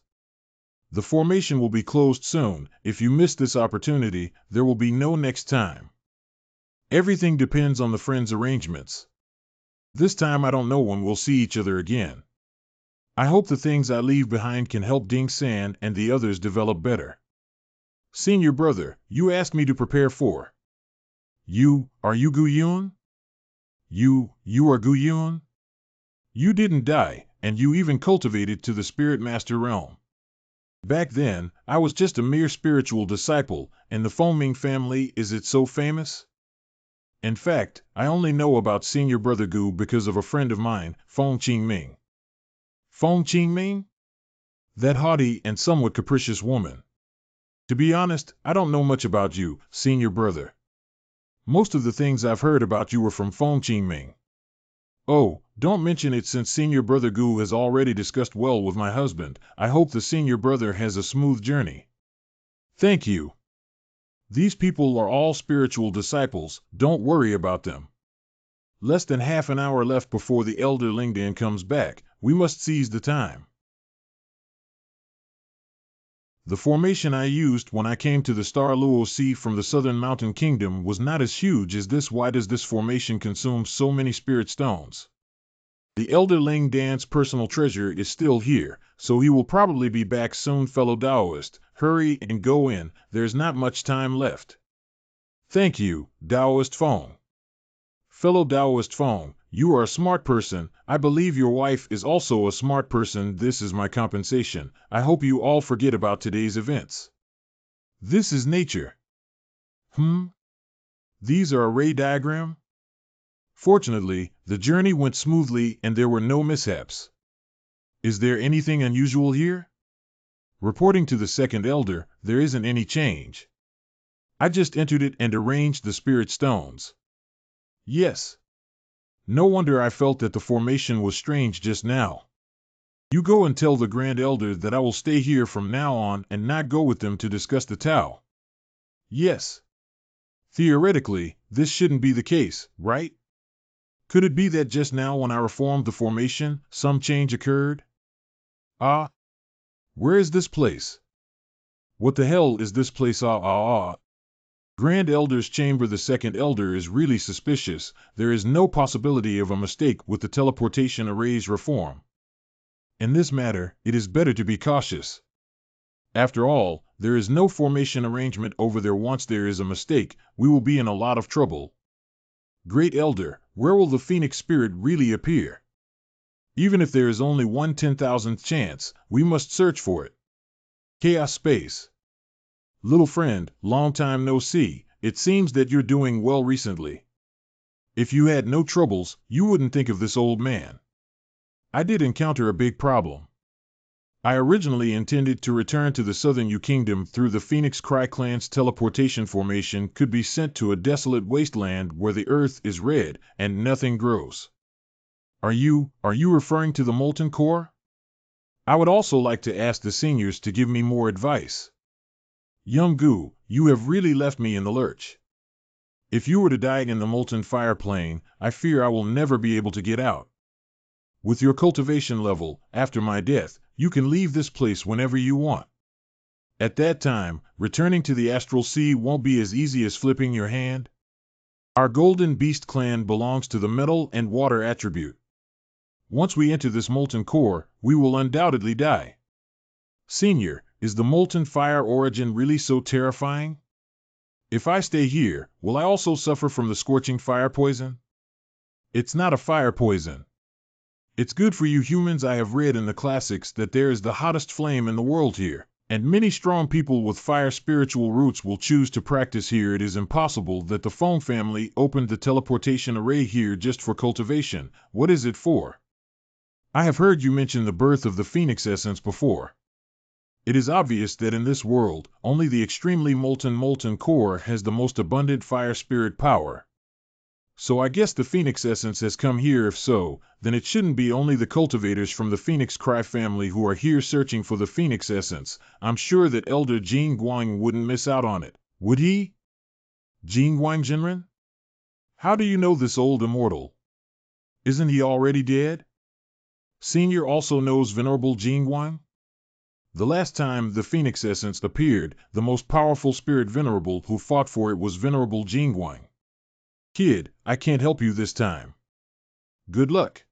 The formation will be closed soon. If you miss this opportunity, there will be no next time. Everything depends on the friends' arrangements. This time I don't know when we'll see each other again. I hope the things I leave behind can help Ding San and the others develop better. Senior brother, you asked me to prepare for. Are you Gu Yun? You are Gu Yun? You didn't die, and you even cultivated to the Spirit Master realm. Back then, I was just a mere spiritual disciple, and the Fengming family, is it so famous? In fact, I only know about Senior Brother Gu because of a friend of mine, Feng Qingming. Feng Qingming? That haughty and somewhat capricious woman. To be honest, I don't know much about you, Senior Brother. Most of the things I've heard about you were from Feng Qingming. Oh, don't mention it since Senior Brother Gu has already discussed well with my husband. I hope the Senior Brother has a smooth journey. Thank you. These people are all spiritual disciples, don't worry about them. Less than half an hour left before the Elder Lingdan comes back. We must seize the time. The formation I used when I came to the Star Luo Sea from the Southern Mountain Kingdom was not as huge as this. Why does this formation consume so many spirit stones? The Elder Lingdan's personal treasure is still here, so he will probably be back soon. Fellow Taoist, hurry and go in, there's not much time left. Thank you, Taoist Feng. Fellow Taoist Feng, you are a smart person. I believe your wife is also a smart person. This is my compensation. I hope you all forget about today's events. This is nature. These are a ray diagram? Fortunately, the journey went smoothly and there were no mishaps. Is there anything unusual here? Reporting to the second elder, there isn't any change. I just entered it and arranged the spirit stones. Yes. No wonder I felt that the formation was strange just now. You go and tell the Grand Elder that I will stay here from now on and not go with them to discuss the Tao. Yes. Theoretically, this shouldn't be the case, right? Could it be that just now when I reformed the formation, some change occurred? Where is this place? What the hell is this place? Grand Elder's chamber. The second elder is really suspicious. There is no possibility of a mistake with the teleportation array's reform. In this matter, it is better to be cautious. After all, there is no formation arrangement over there. Once there is a mistake, we will be in a lot of trouble. Great Elder, where will the Phoenix Spirit really appear? Even if there is only 1/10,000th chance, we must search for it. Chaos Space. Little friend, long time no see. It seems that you're doing well recently. If you had no troubles, you wouldn't think of this old man. I did encounter a big problem. I originally intended to return to the Southern Yu Kingdom through the Phoenix Cry Clan's teleportation formation could be sent to a desolate wasteland where the earth is red and nothing grows. Are you referring to the Molten Core? I would also like to ask the seniors to give me more advice. Young Gu, you have really left me in the lurch. If you were to die in the molten fire plane, I fear I will never be able to get out. With your cultivation level, after my death, you can leave this place whenever you want. At that time, returning to the Astral Sea won't be as easy as flipping your hand. Our Golden Beast clan belongs to the metal and water attribute. Once we enter this molten core, we will undoubtedly die. Senior, is the molten fire origin really so terrifying? If I stay here, will I also suffer from the scorching fire poison? It's not a fire poison. It's good for you humans. I have read in the classics that there is the hottest flame in the world here, and many strong people with fire spiritual roots will choose to practice here. It is impossible that the Feng family opened the teleportation array here just for cultivation. What is it for? I have heard you mention the birth of the Phoenix essence before. It is obvious that in this world, only the extremely molten core has the most abundant fire spirit power. So I guess the Phoenix essence has come here. If so, then it shouldn't be only the cultivators from the Phoenix Cry family who are here searching for the Phoenix essence. I'm sure that Elder Jing Guang wouldn't miss out on it, would he? Jing Guang Jinren? How do you know this old immortal? Isn't he already dead? Senior also knows Venerable Jing Guang? The last time the Phoenix essence appeared, the most powerful spirit Venerable who fought for it was Venerable Jing Guang. Kid, I can't help you this time. Good luck.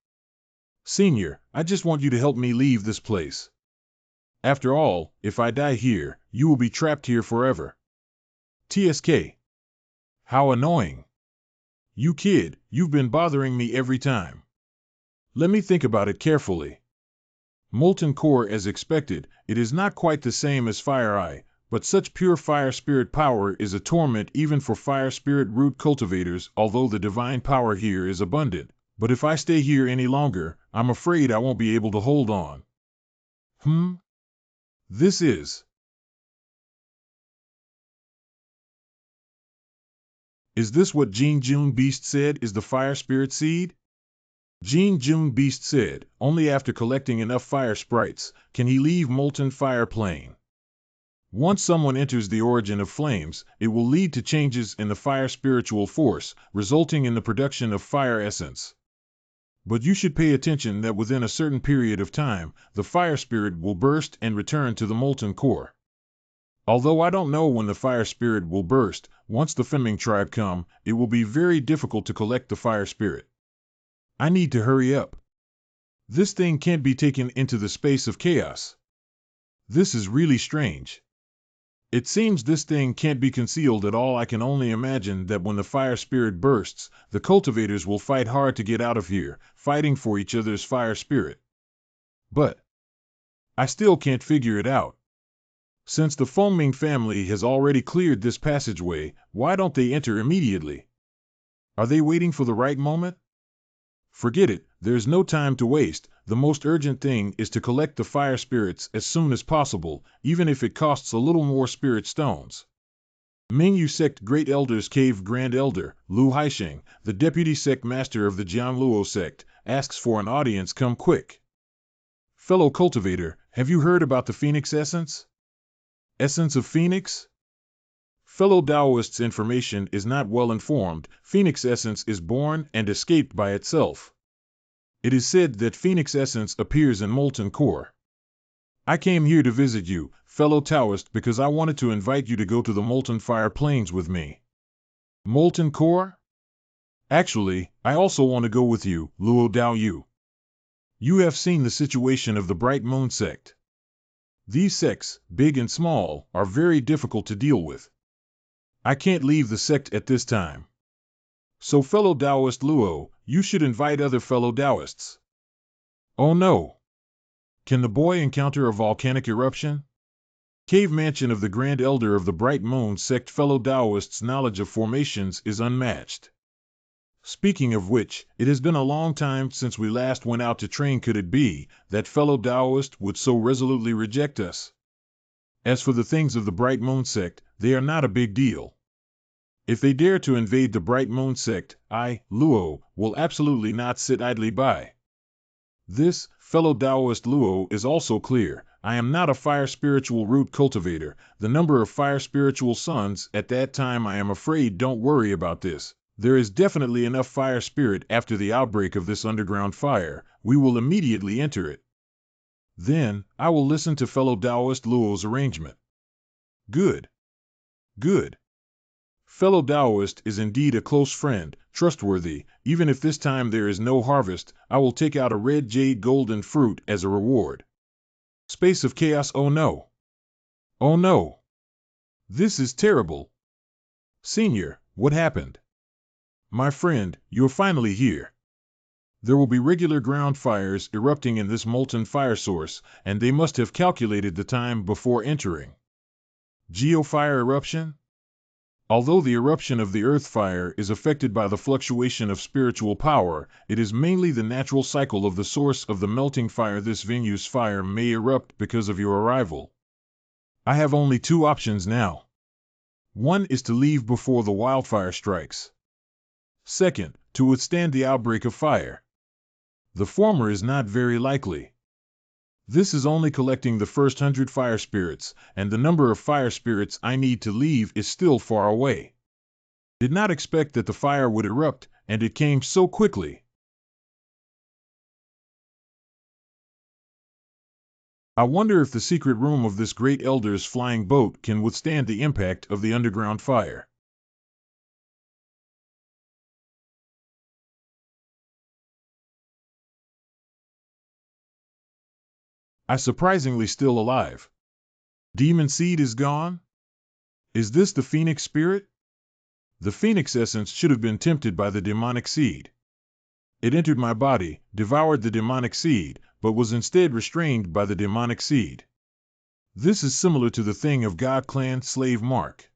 Senior, I just want you to help me leave this place. After all, if I die here, you will be trapped here forever. TSK. How annoying. You kid, you've been bothering me every time. Let me think about it carefully. Molten core as expected, it is not quite the same as Fire Eye, but such pure fire spirit power is a torment even for fire spirit root cultivators, although the divine power here is abundant. But if I stay here any longer, I'm afraid I won't be able to hold on. This is... Is this what Jing Jun Beast said is the fire spirit seed? Jing Jun Beast said, only after collecting enough fire sprites can he leave molten fire plane. Once someone enters the origin of flames, it will lead to changes in the fire spiritual force, resulting in the production of fire essence. But you should pay attention that within a certain period of time, the fire spirit will burst and return to the molten core. Although I don't know when the fire spirit will burst, once the Fenming tribe come, it will be very difficult to collect the fire spirit. I need to hurry up. This thing can't be taken into the space of chaos. This is really strange. It seems this thing can't be concealed at all. I can only imagine that when the fire spirit bursts, the cultivators will fight hard to get out of here, fighting for each other's fire spirit. But I still can't figure it out. Since the Fengming family has already cleared this passageway, why don't they enter immediately? Are they waiting for the right moment? Forget it, there's no time to waste. The most urgent thing is to collect the fire spirits as soon as possible, even if it costs a little more spirit stones. Mingyu Sect Great Elder's Cave Grand Elder, Lu Haisheng, the Deputy Sect Master of the Jiangluo Sect, asks for an audience. Come quick. Fellow cultivator, have you heard about the Phoenix Essence? Essence of Phoenix? Fellow Taoist's information is not well informed. Phoenix Essence is born and escaped by itself. It is said that Phoenix Essence appears in molten core. I came here to visit you, fellow Taoist, because I wanted to invite you to go to the molten fire plains with me. Molten core? Actually, I also want to go with you, Luo Dao Yu. You have seen the situation of the Bright Moon sect. These sects, big and small, are very difficult to deal with. I can't leave the sect at this time. So fellow Taoist Luo, you should invite other fellow Taoists. Oh no! Can the boy encounter a volcanic eruption? Cave mansion of the Grand Elder of the Bright Moon sect. Fellow Taoist's knowledge of formations is unmatched. Speaking of which, it has been a long time since we last went out to train. Could it be that fellow Taoist would so resolutely reject us? As for the things of the Bright Moon sect, they are not a big deal. If they dare to invade the Bright Moon sect, I, Luo, will absolutely not sit idly by. This, fellow Taoist Luo, is also clear. I am not a fire spiritual root cultivator. The number of fire spiritual sons at that time, I am afraid, don't worry about this. There is definitely enough fire spirit after the outbreak of this underground fire. We will immediately enter it. Then, I will listen to fellow Taoist Luo's arrangement. Good. Good. Fellow Taoist is indeed a close friend, trustworthy. Even if this time there is no harvest, I will take out a red jade golden fruit as a reward. Space of chaos. Oh no! Oh no! This is terrible! Senior, what happened? My friend, you're finally here. There will be regular ground fires erupting in this molten fire source, and they must have calculated the time before entering. Geofire eruption? Although the eruption of the earth fire is affected by the fluctuation of spiritual power, it is mainly the natural cycle of the source of the melting fire. This Venu's fire may erupt because of your arrival. I have only two options now. One is to leave before the wildfire strikes. Second, to withstand the outbreak of fire. The former is not very likely. This is only collecting the first 100 fire spirits, and the number of fire spirits I need to leave is still far away. Did not expect that the fire would erupt, and it came so quickly. I wonder if the secret room of this great elder's flying boat can withstand the impact of the underground fire. I surprisingly still alive. Demon seed is gone? Is this the phoenix spirit? The phoenix essence should have been tempted by the demonic seed. It entered my body, devoured the demonic seed, but was instead restrained by the demonic seed. This is similar to the thing of God clan slave mark.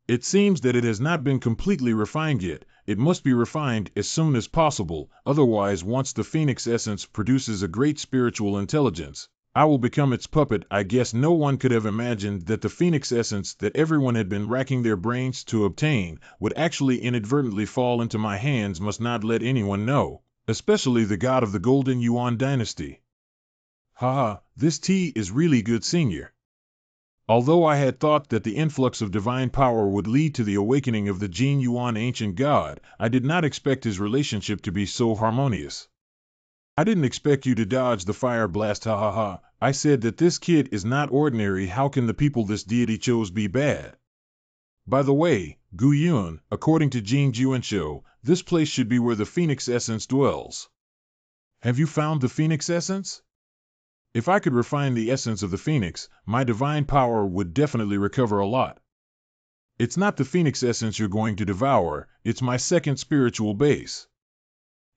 It seems that it has not been completely refined yet. It must be refined as soon as possible, otherwise once the phoenix essence produces a great spiritual intelligence, I will become its puppet. I guess no one could have imagined that the phoenix essence that everyone had been racking their brains to obtain would actually inadvertently fall into my hands. Must not let anyone know, especially the god of the Golden Yuan dynasty. Haha, this tea is really good, senior. Although I had thought that the influx of divine power would lead to the awakening of the Jin Yuan ancient god, I did not expect his relationship to be so harmonious. I didn't expect you to dodge the fire blast, ha ha ha. I said that this kid is not ordinary. How can the people this deity chose be bad? By the way, Gu Yun, according to Jing Juanshou, this place should be where the phoenix essence dwells. Have you found the phoenix essence? If I could refine the essence of the phoenix, my divine power would definitely recover a lot. It's not the phoenix essence you're going to devour, it's my second spiritual base.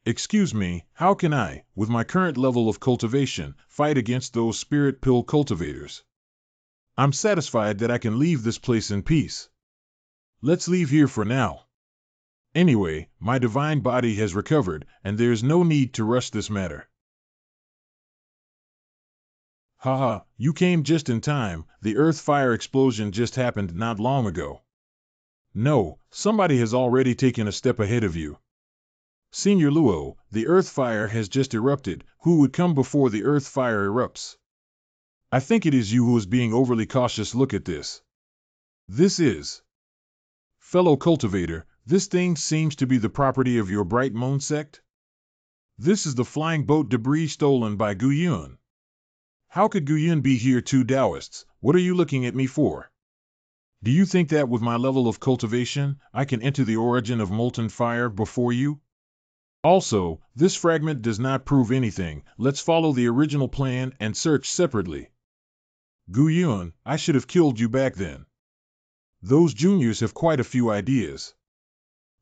Excuse me, how can I, with my current level of cultivation, fight against those spirit pill cultivators? I'm satisfied that I can leave this place in peace. Let's leave here for now. Anyway, my divine body has recovered, and there's no need to rush this matter. Haha, you came just in time. The earth fire explosion just happened not long ago. No, somebody has already taken a step ahead of you. Senior Luo, the earth fire has just erupted. Who would come before the earth fire erupts? I think it is you who is being overly cautious. Look at this. This is. Fellow cultivator, this thing seems to be the property of your Bright Moon sect? This is the flying boat debris stolen by Gu Yun. How could Gu Yun be here? Two Taoists, what are you looking at me for? Do you think that with my level of cultivation, I can enter the origin of molten fire before you? Also, this fragment does not prove anything. Let's follow the original plan and search separately. Gu Yun, I should have killed you back then. Those juniors have quite a few ideas.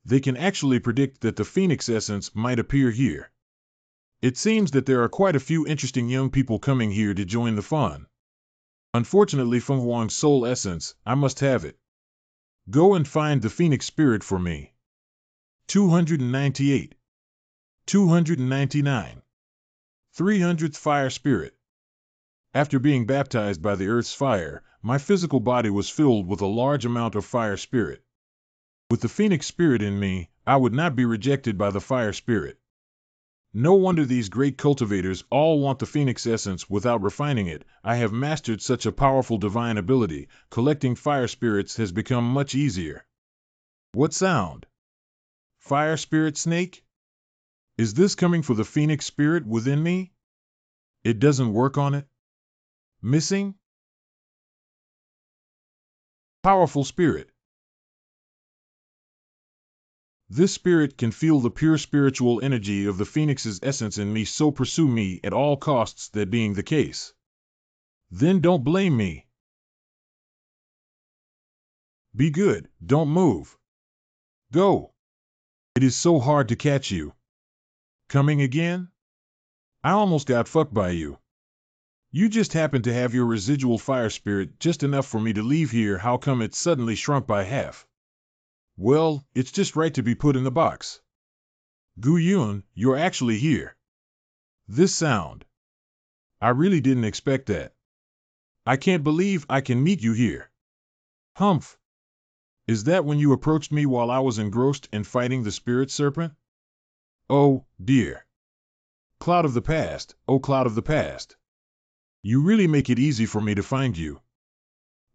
They can actually predict that the phoenix essence might appear here. It seems that there are quite a few interesting young people coming here to join the fun. Unfortunately, Feng Huang's soul essence, I must have it. Go and find the phoenix spirit for me. 298. 299. 300th fire spirit. After being baptized by the earth's fire, my physical body was filled with a large amount of fire spirit. With the phoenix spirit in me, I would not be rejected by the fire spirit. No wonder these great cultivators all want the phoenix essence without refining it. I have mastered such a powerful divine ability. Collecting fire spirits has become much easier. What sound? Fire spirit snake? Is this coming for the phoenix spirit within me? It doesn't work on it? Missing? Powerful spirit. This spirit can feel the pure spiritual energy of the phoenix's essence in me, so pursue me at all costs. That being the case, then don't blame me. Be good, don't move. Go. It is so hard to catch you. Coming again? I almost got fucked by you. You just happen to have your residual fire spirit just enough for me to leave here. How come it suddenly shrunk by half? Well, it's just right to be put in the box. Gu Yun, you're actually here. This sound. I really didn't expect that. I can't believe I can meet you here. Humph. Is that when you approached me while I was engrossed in fighting the spirit serpent? Oh, dear. Cloud of the past, oh cloud of the past. You really make it easy for me to find you.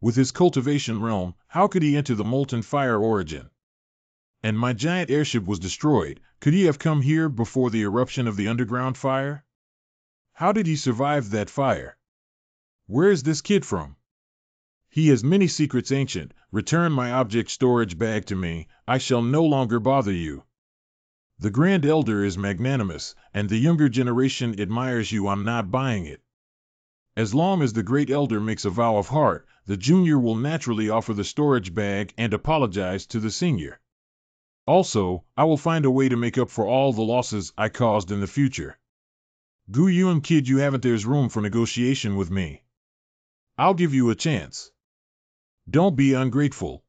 With his cultivation realm, how could he enter the molten fire origin? And my giant airship was destroyed. Could he have come here before the eruption of the underground fire? How did he survive that fire? Where is this kid from? He has many secrets, ancient. Return my object storage bag to me. I shall no longer bother you. The Grand Elder is magnanimous, and the younger generation admires you. I'm not buying it. As long as the Great Elder makes a vow of heart, the junior will naturally offer the storage bag and apologize to the senior. Also, I will find a way to make up for all the losses I caused in the future. Gu Yun, kid, you haven't. There's room for negotiation with me. I'll give you a chance. Don't be ungrateful.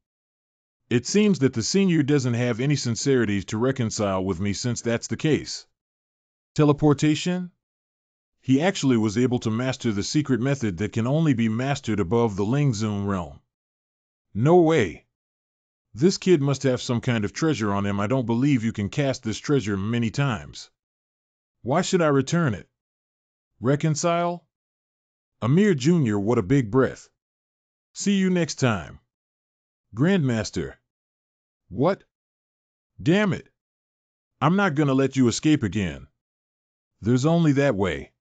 It seems that the senior doesn't have any sincerity to reconcile with me since that's the case. Teleportation? He actually was able to master the secret method that can only be mastered above the Lingzun realm. No way. This kid must have some kind of treasure on him. I don't believe you can cast this treasure many times. Why should I return it? Reconcile? Amir Jr., what a big breath. See you next time. Grandmaster. What? Damn it. I'm not gonna let you escape again. There's only that way.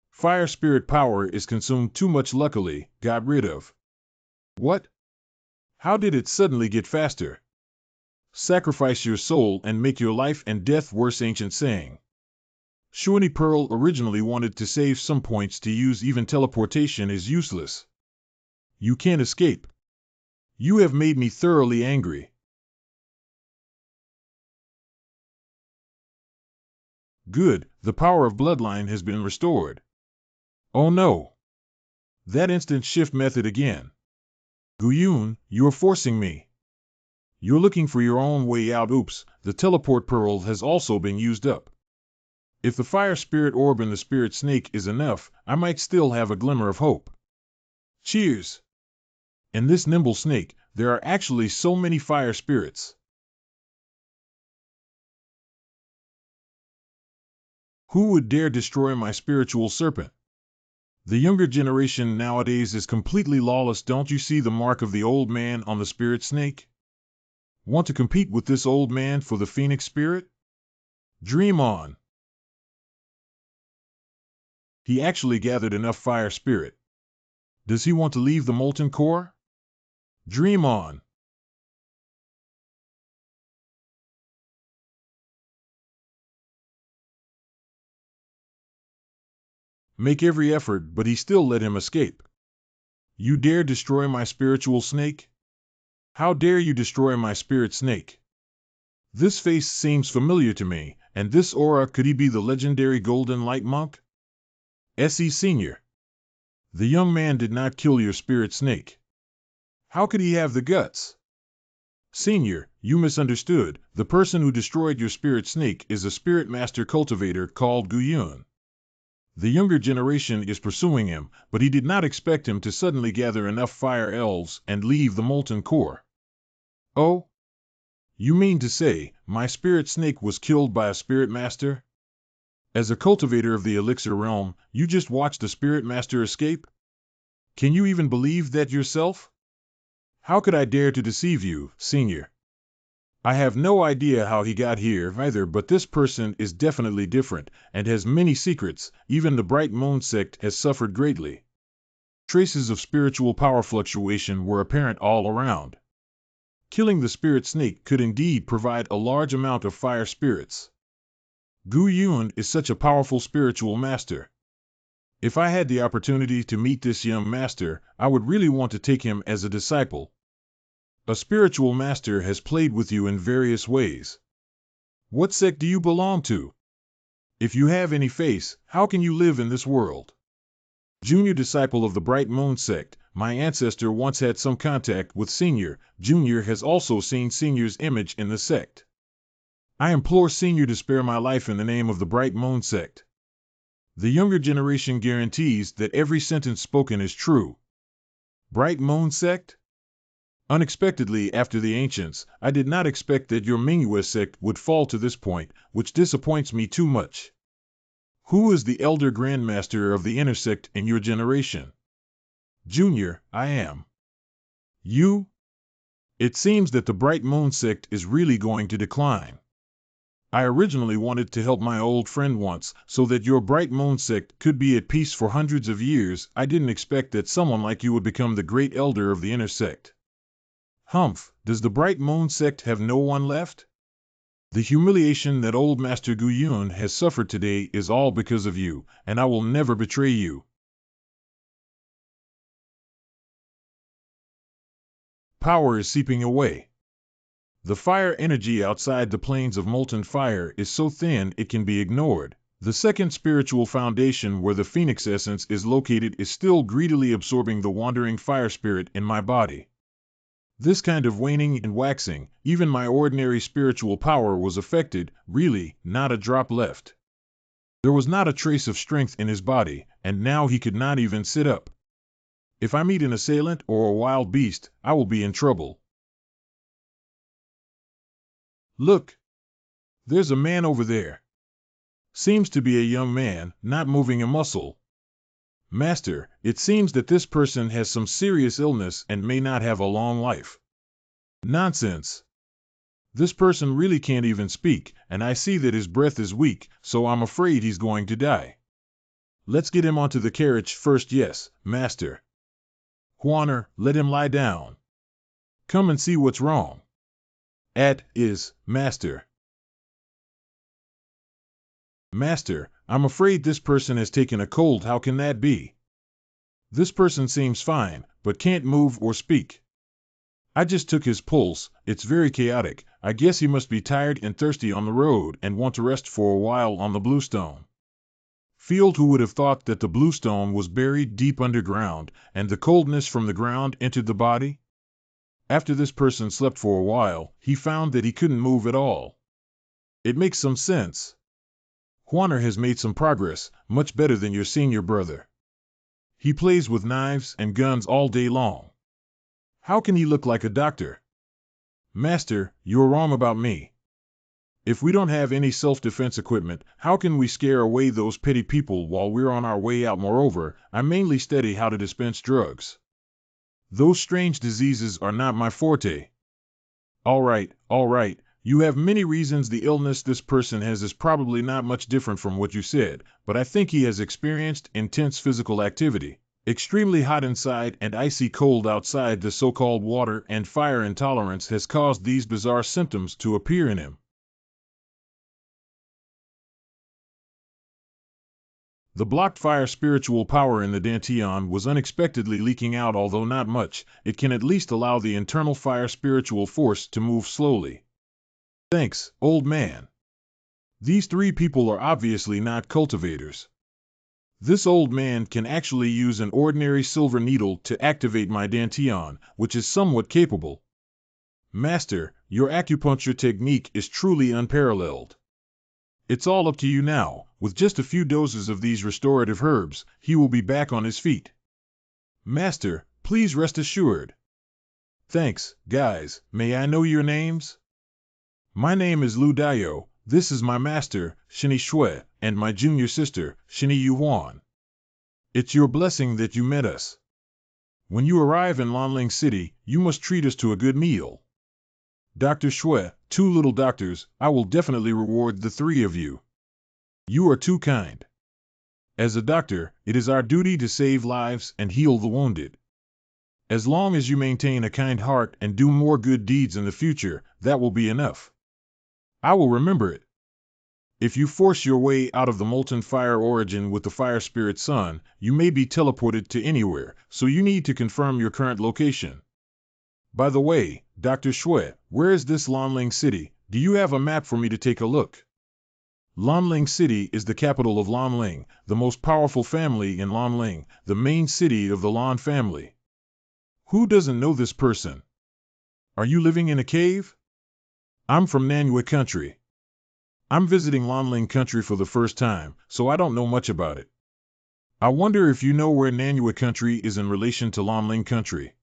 Fire spirit power is consumed too much, luckily, got rid of. What? How did it suddenly get faster? Sacrifice your soul and make your life and death worse, ancient saying. Shuani Pearl originally wanted to save some points to use. Even teleportation is useless. You can't escape. You have made me thoroughly angry. Good, the power of bloodline has been restored. Oh no. That instant shift method again. Guyun, you are forcing me. You're looking for your own way out. Oops, the teleport pearl has also been used up. If the fire spirit orb and the spirit snake is enough, I might still have a glimmer of hope. Cheers! In this nimble snake, there are actually so many fire spirits. Who would dare destroy my spiritual serpent? The younger generation nowadays is completely lawless. Don't you see the mark of the old man on the spirit snake? Want to compete with this old man for the phoenix spirit? Dream on. He actually gathered enough fire spirit. Does he want to leave the molten core? Dream on. Make every effort, but he still let him escape. You dare destroy my spiritual snake? How dare you destroy my spirit snake? This face seems familiar to me, and this aura, could he be the legendary Golden Light Monk? S.E. Senior. The young man did not kill your spirit snake. How could he have the guts? Senior, you misunderstood. The person who destroyed your spirit snake is a spirit master cultivator called Guyun. The younger generation is pursuing him, but he did not expect him to suddenly gather enough fire elves and leave the molten core. Oh? You mean to say, my spirit snake was killed by a spirit master? As a cultivator of the elixir realm, you just watched the spirit master escape? Can you even believe that yourself? How could I dare to deceive you, Senior? I have no idea how he got here either, but this person is definitely different and has many secrets. Even the Bright Moon sect has suffered greatly. Traces of spiritual power fluctuation were apparent all around. Killing the spirit snake could indeed provide a large amount of fire spirits. Gu Yun is such a powerful spiritual master. If I had the opportunity to meet this young master, I would really want to take him as a disciple. A spiritual master has played with you in various ways. What sect do you belong to? If you have any face, how can you live in this world? Junior disciple of the Bright Moon sect, my ancestor once had some contact with Senior. Junior has also seen Senior's image in the sect. I implore Senior to spare my life in the name of the Bright Moon sect. The younger generation guarantees that every sentence spoken is true. Bright Moon sect? Unexpectedly after the ancients, I did not expect that your Mingyue sect would fall to this point, which disappoints me too much. Who is the elder grandmaster of the inner sect in your generation? Junior, I am. You? It seems that the Bright Moon sect is really going to decline. I originally wanted to help my old friend once, so that your Bright Moon sect could be at peace for hundreds of years. I didn't expect that someone like you would become the great elder of the inner sect. Humph, does the Bright Moon sect have no one left? The humiliation that old Master Guyun has suffered today is all because of you, and I will never betray you. Power is seeping away. The fire energy outside the plains of molten fire is so thin it can be ignored. The second spiritual foundation where the phoenix essence is located is still greedily absorbing the wandering fire spirit in my body. This kind of waning and waxing, even my ordinary spiritual power was affected, really, not a drop left. There was not a trace of strength in his body, and now he could not even sit up. If I meet an assailant or a wild beast, I will be in trouble. Look! There's a man over there. Seems to be a young man, not moving a muscle. Master, it seems that this person has some serious illness and may not have a long life. Nonsense! This person really can't even speak, and I see that his breath is weak, so I'm afraid he's going to die. Let's get him onto the carriage first. Yes, Master. Huaner, let him lie down. Come and see what's wrong. Master. Master, I'm afraid this person has taken a cold. How can that be? This person seems fine, but can't move or speak. I just took his pulse. It's very chaotic. I guess he must be tired and thirsty on the road and want to rest for a while on the bluestone. Field, who would have thought that the bluestone was buried deep underground, and the coldness from the ground entered the body? After this person slept for a while, he found that he couldn't move at all. It makes some sense. Huaner has made some progress, much better than your senior brother. He plays with knives and guns all day long. How can he look like a doctor? Master, you're wrong about me. If we don't have any self-defense equipment, how can we scare away those petty people while we're on our way out? Moreover, I mainly study how to dispense drugs. Those strange diseases are not my forte. All right, you have many reasons. The illness this person has is probably not much different from what you said, but I think he has experienced intense physical activity. Extremely hot inside and icy cold outside. The so-called water and fire intolerance has caused these bizarre symptoms to appear in him. The blocked fire spiritual power in the Dantian was unexpectedly leaking out. Although not much, it can at least allow the internal fire spiritual force to move slowly. Thanks, old man. These three people are obviously not cultivators. This old man can actually use an ordinary silver needle to activate my Dantian, which is somewhat capable. Master, your acupuncture technique is truly unparalleled. It's all up to you now. With just a few doses of these restorative herbs, he will be back on his feet. Master, please rest assured. Thanks, guys. May I know your names? My name is Lu Dayo. This is my master, Shini Shui, and my junior sister, Shini Yuan. It's your blessing that you met us. When you arrive in Lanling City, you must treat us to a good meal. Dr. Shui, two little doctors, I will definitely reward the three of you. You are too kind. As a doctor, it is our duty to save lives and heal the wounded. As long as you maintain a kind heart and do more good deeds in the future, that will be enough. I will remember it. If you force your way out of the molten fire origin with the fire spirit sun, you may be teleported to anywhere, so you need to confirm your current location. By the way, Dr. Shui, where is this Lanling City? Do you have a map for me to take a look? Lanling City is the capital of Lanling, the most powerful family in Lanling, the main city of the Lan family. Who doesn't know this person? Are you living in a cave? I'm from Nanyue country. I'm visiting Lanling country for the first time, so I don't know much about it. I wonder if you know where Nanyue country is in relation to Lanling country.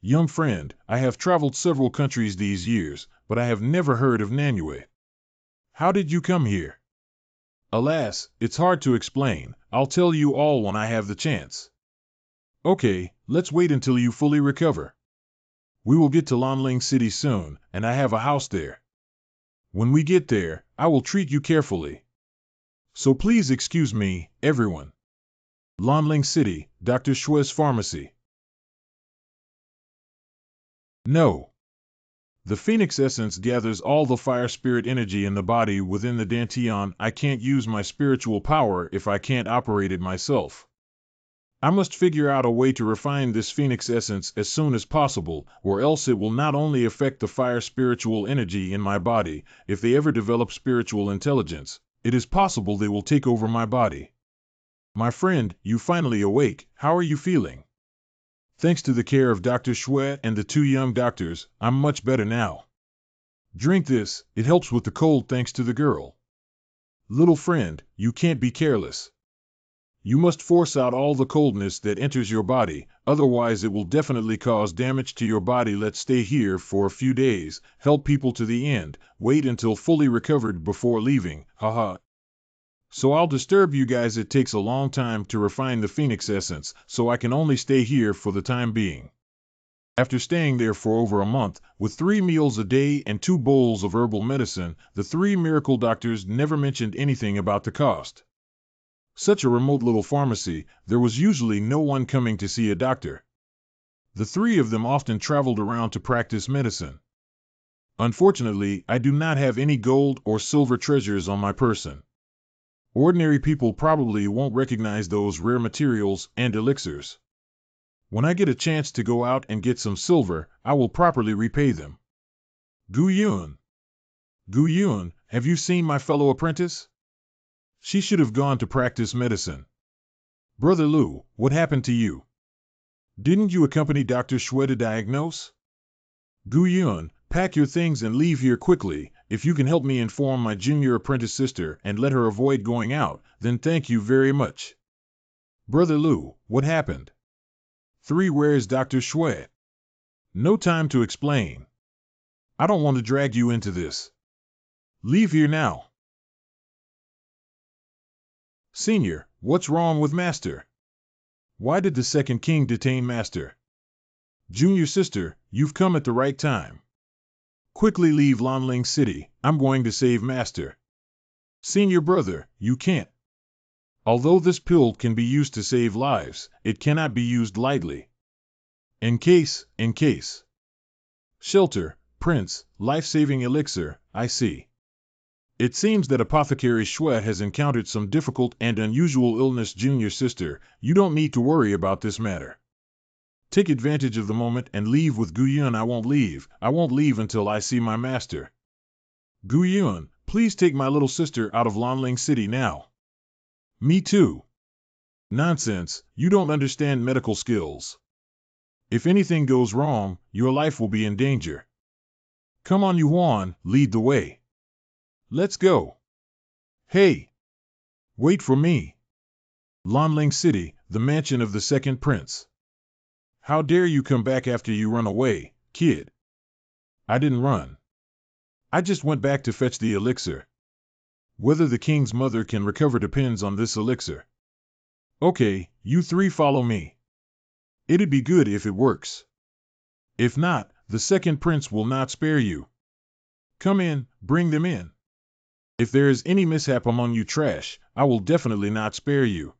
Young friend, I have traveled several countries these years, but I have never heard of Nanue. How did you come here? Alas, it's hard to explain. I'll tell you all when I have the chance. Okay, let's wait until you fully recover. We will get to Lanling City soon, and I have a house there. When we get there, I will treat you carefully. So please excuse me, everyone. Lanling City, Dr. Shue's pharmacy. No. The Phoenix Essence gathers all the fire spirit energy in the body within the Dantian. I can't use my spiritual power if I can't operate it myself. I must figure out a way to refine this Phoenix Essence as soon as possible, or else it will not only affect the fire spiritual energy in my body. If they ever develop spiritual intelligence, it is possible they will take over my body. My friend, you finally awake. How are you feeling? Thanks to the care of Dr. Shue and the two young doctors, I'm much better now. Drink this, it helps with the cold thanks to the girl. Little friend, you can't be careless. You must force out all the coldness that enters your body, otherwise it will definitely cause damage to your body. Let's stay here for a few days, help people to the end, wait until fully recovered before leaving, haha. So I'll disturb you guys. It takes a long time to refine the Phoenix Essence, so I can only stay here for the time being. After staying there for over a month, with 3 meals a day and 2 bowls of herbal medicine, the 3 miracle doctors never mentioned anything about the cost. Such a remote little pharmacy, there was usually no one coming to see a doctor. The 3 of them often traveled around to practice medicine. Unfortunately, I do not have any gold or silver treasures on my person. Ordinary people probably won't recognize those rare materials and elixirs. When I get a chance to go out and get some silver, I will properly repay them. Gu Yun. Gu Yun, have you seen my fellow apprentice? She should have gone to practice medicine. Brother Lu, what happened to you? Didn't you accompany Dr. Shue to diagnose? Gu Yun, pack your things and leave here quickly. If you can help me inform my junior apprentice sister and let her avoid going out, then thank you very much. Brother Lu, what happened? 3. Where is Dr. Shue? No time to explain. I don't want to drag you into this. Leave here now. Senior, what's wrong with Master? Why did the second king detain Master? Junior sister, you've come at the right time. Quickly leave Lanling City, I'm going to save Master. Senior brother, you can't. Although this pill can be used to save lives, it cannot be used lightly. In case. Shelter, Prince, life-saving elixir, I see. It seems that Apothecary Shue has encountered some difficult and unusual illness. Junior sister, you don't need to worry about this matter. Take advantage of the moment and leave with Gu Yun. I won't leave until I see my master. Gu Yun, please take my little sister out of Lanling City now. Me too. Nonsense, you don't understand medical skills. If anything goes wrong, your life will be in danger. Come on, Yuan, lead the way. Let's go. Hey! Wait for me. Lanling City, the mansion of the second prince. How dare you come back after you run away, kid? I didn't run. I just went back to fetch the elixir. Whether the king's mother can recover depends on this elixir. Okay, you 3 follow me. It'd be good if it works. If not, the second prince will not spare you. Come in, bring them in. If there is any mishap among you trash, I will definitely not spare you.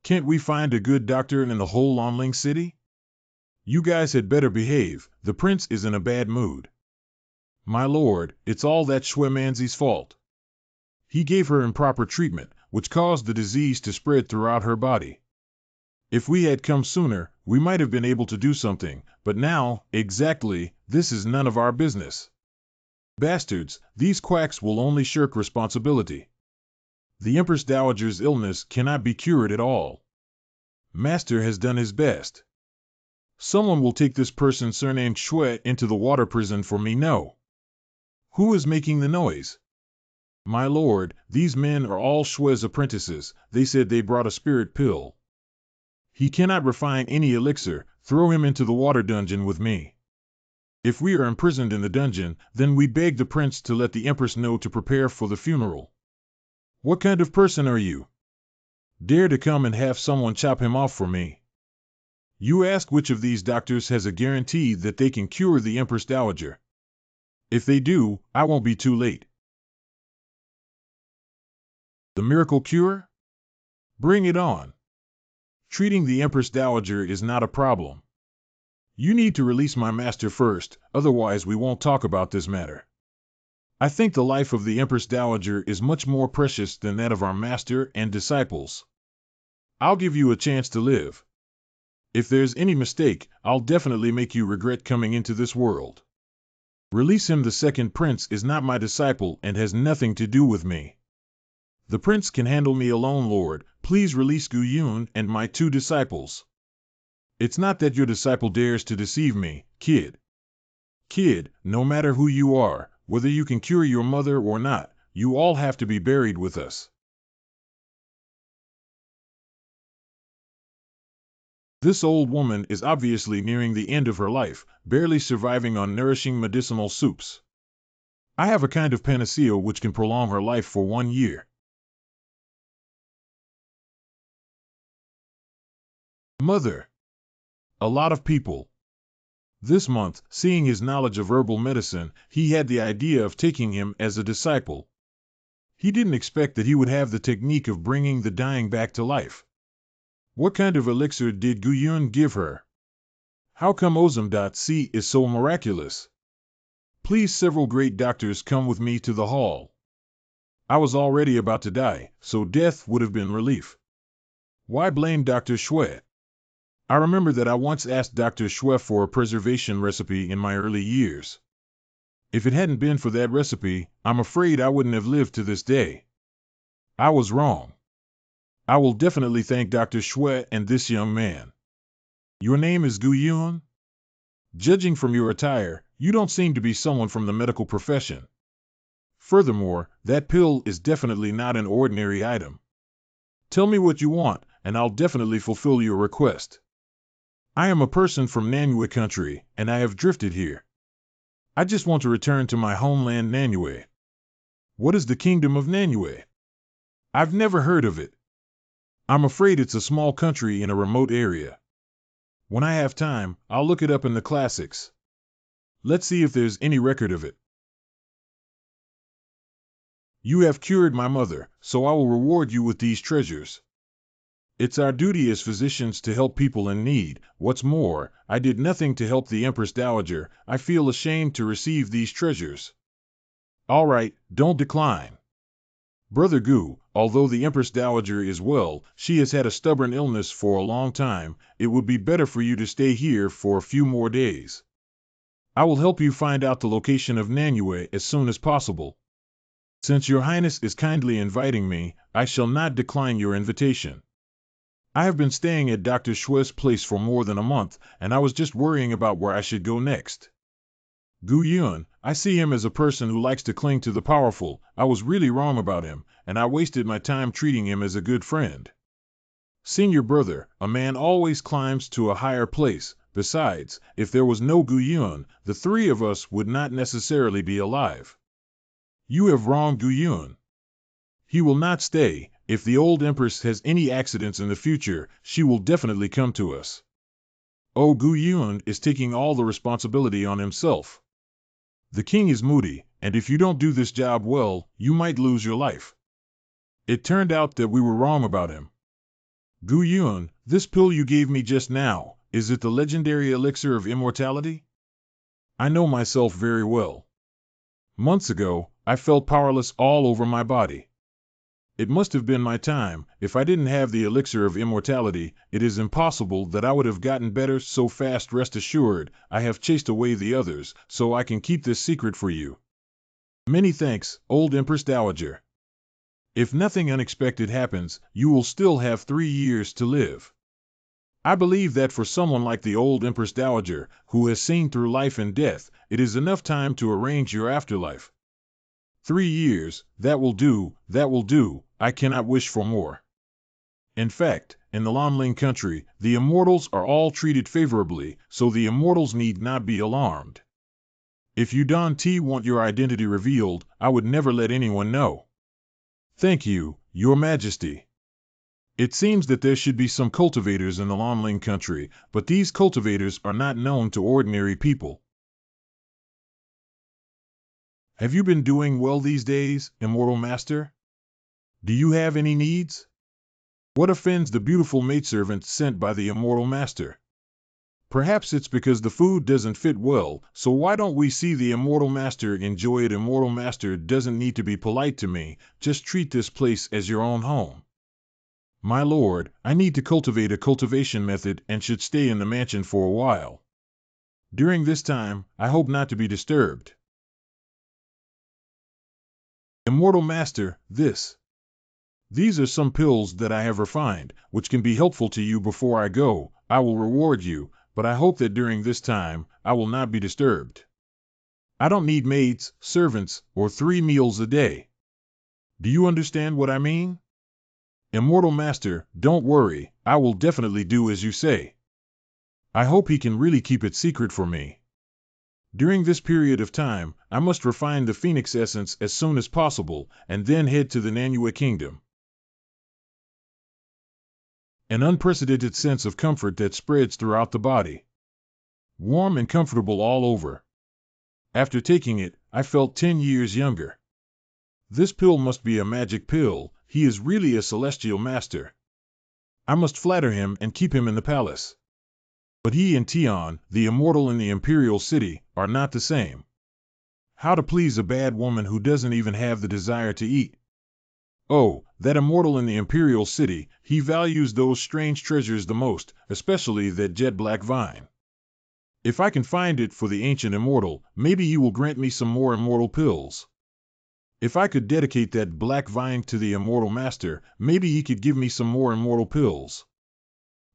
Can't we find a good doctor in the whole Lanling City? You guys had better behave, the prince is in a bad mood. My lord, it's all that Shue Manzi's fault. He gave her improper treatment, which caused the disease to spread throughout her body. If we had come sooner, we might have been able to do something, but now, exactly, this is none of our business. Bastards, these quacks will only shirk responsibility. The Empress Dowager's illness cannot be cured at all. Master has done his best. Someone will take this person surnamed Shue into the water prison for me. No. Who is making the noise? My lord, these men are all Shue's apprentices. They said they brought a spirit pill. He cannot refine any elixir. Throw him into the water dungeon with me. If we are imprisoned in the dungeon, then we beg the prince to let the empress know to prepare for the funeral. What kind of person are you? Dare to come and have someone chop him off for me? You ask which of these doctors has a guarantee that they can cure the Empress Dowager. If they do, I won't be too late. The miracle cure? Bring it on. Treating the Empress Dowager is not a problem. You need to release my master first, otherwise we won't talk about this matter. I think the life of the Empress Dowager is much more precious than that of our master and disciples. I'll give you a chance to live. If there's any mistake, I'll definitely make you regret coming into this world. Release him. The second prince is not my disciple and has nothing to do with me. The prince can handle me alone, Lord. Please release Gu Yun and my 2 disciples. It's not that your disciple dares to deceive me, kid. Kid, no matter who you are, whether you can cure your mother or not, you all have to be buried with us. This old woman is obviously nearing the end of her life, barely surviving on nourishing medicinal soups. I have a kind of panacea which can prolong her life for 1 year. Mother. A lot of people. This month, seeing his knowledge of herbal medicine, he had the idea of taking him as a disciple. He didn't expect that he would have the technique of bringing the dying back to life. What kind of elixir did Gu Yun give her? How come Ozum.C is so miraculous? Please, several great doctors, come with me to the hall. I was already about to die, so death would have been relief. Why blame Dr. Shui? I remember that I once asked Dr. Shui for a preservation recipe in my early years. If it hadn't been for that recipe, I'm afraid I wouldn't have lived to this day. I was wrong. I will definitely thank Dr. Shui and this young man. Your name is Gu Yun? Judging from your attire, you don't seem to be someone from the medical profession. Furthermore, that pill is definitely not an ordinary item. Tell me what you want, and I'll definitely fulfill your request. I am a person from Nanyue country, and I have drifted here. I just want to return to my homeland Nanyue. What is the kingdom of Nanyue? I've never heard of it. I'm afraid it's a small country in a remote area. When I have time, I'll look it up in the classics. Let's see if there's any record of it. You have cured my mother, so I will reward you with these treasures. It's our duty as physicians to help people in need. What's more, I did nothing to help the Empress Dowager. I feel ashamed to receive these treasures. All right, don't decline. Brother Gu, although the Empress Dowager is well, she has had a stubborn illness for a long time. It would be better for you to stay here for a few more days. I will help you find out the location of Nanyue as soon as possible. Since your highness is kindly inviting me, I shall not decline your invitation. I have been staying at Dr. Shui's place for more than a month, and I was just worrying about where I should go next. Gu Yun, I see him as a person who likes to cling to the powerful. I was really wrong about him, and I wasted my time treating him as a good friend. Senior brother, a man always climbs to a higher place. Besides, if there was no Gu Yun, the 3 of us would not necessarily be alive. You have wronged Gu Yun. He will not stay. If the old empress has any accidents in the future, she will definitely come to us. Oh, Gu Yun is taking all the responsibility on himself. The king is moody, and if you don't do this job well, you might lose your life. It turned out that we were wrong about him. Gu Yun, this pill you gave me just now, is it the legendary elixir of immortality? I know myself very well. Months ago, I felt powerless all over my body. It must have been my time. If I didn't have the elixir of immortality, it is impossible that I would have gotten better so fast. Rest assured, I have chased away the others, so I can keep this secret for you. Many thanks, old Empress Dowager. If nothing unexpected happens, you will still have 3 years to live. I believe that for someone like the old Empress Dowager, who has seen through life and death, it is enough time to arrange your afterlife. 3 years, that will do, I cannot wish for more. In fact, in the Lanling country, the immortals are all treated favorably, so the immortals need not be alarmed. If you want your identity revealed, I would never let anyone know. Thank you, Your Majesty. It seems that there should be some cultivators in the Lanling country, but these cultivators are not known to ordinary people. Have you been doing well these days, Immortal Master? Do you have any needs? What offends the beautiful maidservant sent by the Immortal Master? Perhaps it's because the food doesn't fit well, so why don't we see the Immortal Master enjoy it? Immortal Master doesn't need to be polite to me, just treat this place as your own home. My lord, I need to cultivate a cultivation method and should stay in the mansion for a while. During this time, I hope not to be disturbed. Immortal Master, these are some pills that I have refined, which can be helpful to you before I go. I will reward you, but I hope that during this time, I will not be disturbed. I don't need maids, servants, or 3 meals a day. Do you understand what I mean? Immortal Master, don't worry, I will definitely do as you say. I hope he can really keep it secret for me. During this period of time, I must refine the Phoenix Essence as soon as possible, and then head to the Nanua Kingdom. An unprecedented sense of comfort that spreads throughout the body. Warm and comfortable all over. After taking it, I felt 10 years younger. This pill must be a magic pill. He is really a celestial master. I must flatter him and keep him in the palace. But he and Tian, the immortal in the imperial city, are not the same. How to please a bad woman who doesn't even have the desire to eat? Oh, that immortal in the imperial city, he values those strange treasures the most, especially that jet black vine. If I can find it for the ancient immortal, maybe he will grant me some more immortal pills. If I could dedicate that black vine to the Immortal Master, maybe he could give me some more immortal pills.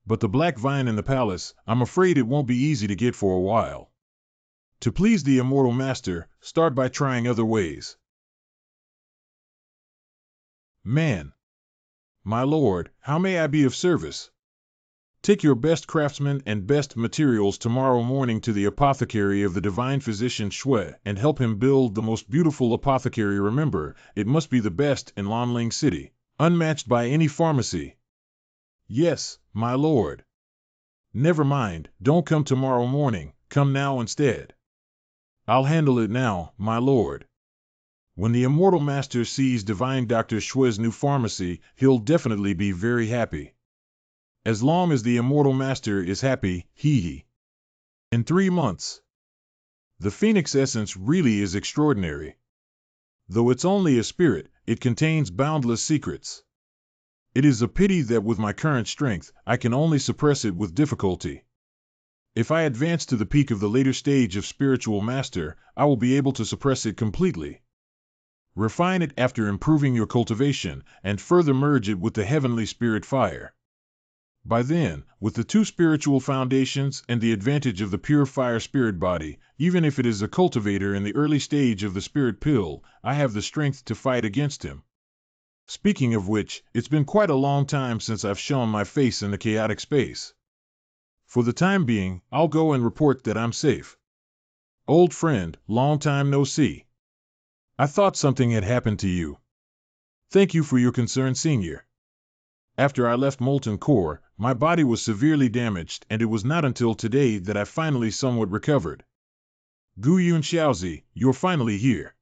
But the black vine in the palace, I'm afraid it won't be easy to get for a while. To please the Immortal Master, start by trying other ways. Man. My lord, how may I be of service? Take your best craftsmen and best materials tomorrow morning to the apothecary of the divine physician Shui and help him build the most beautiful apothecary. Remember, it must be the best in Lanling City, unmatched by any pharmacy. Yes, my lord. Never mind, don't come tomorrow morning, come now instead. I'll handle it now, my lord. When the Immortal Master sees Divine Dr. Shui's new pharmacy, he'll definitely be very happy. As long as the Immortal Master is happy, In 3 months. The Phoenix Essence really is extraordinary. Though it's only a spirit, it contains boundless secrets. It is a pity that with my current strength, I can only suppress it with difficulty. If I advance to the peak of the later stage of Spiritual Master, I will be able to suppress it completely. Refine it after improving your cultivation, and further merge it with the heavenly spirit fire. By then, with the 2 spiritual foundations and the advantage of the pure fire spirit body, even if it is a cultivator in the early stage of the spirit pill, I have the strength to fight against him. Speaking of which, it's been quite a long time since I've shown my face in the chaotic space. For the time being, I'll go and report that I'm safe. Old friend, long time no see. I thought something had happened to you. Thank you for your concern, Senior. After I left Molten Core, my body was severely damaged, and it was not until today that I finally somewhat recovered. Gu Yun Xiaozi, you're finally here.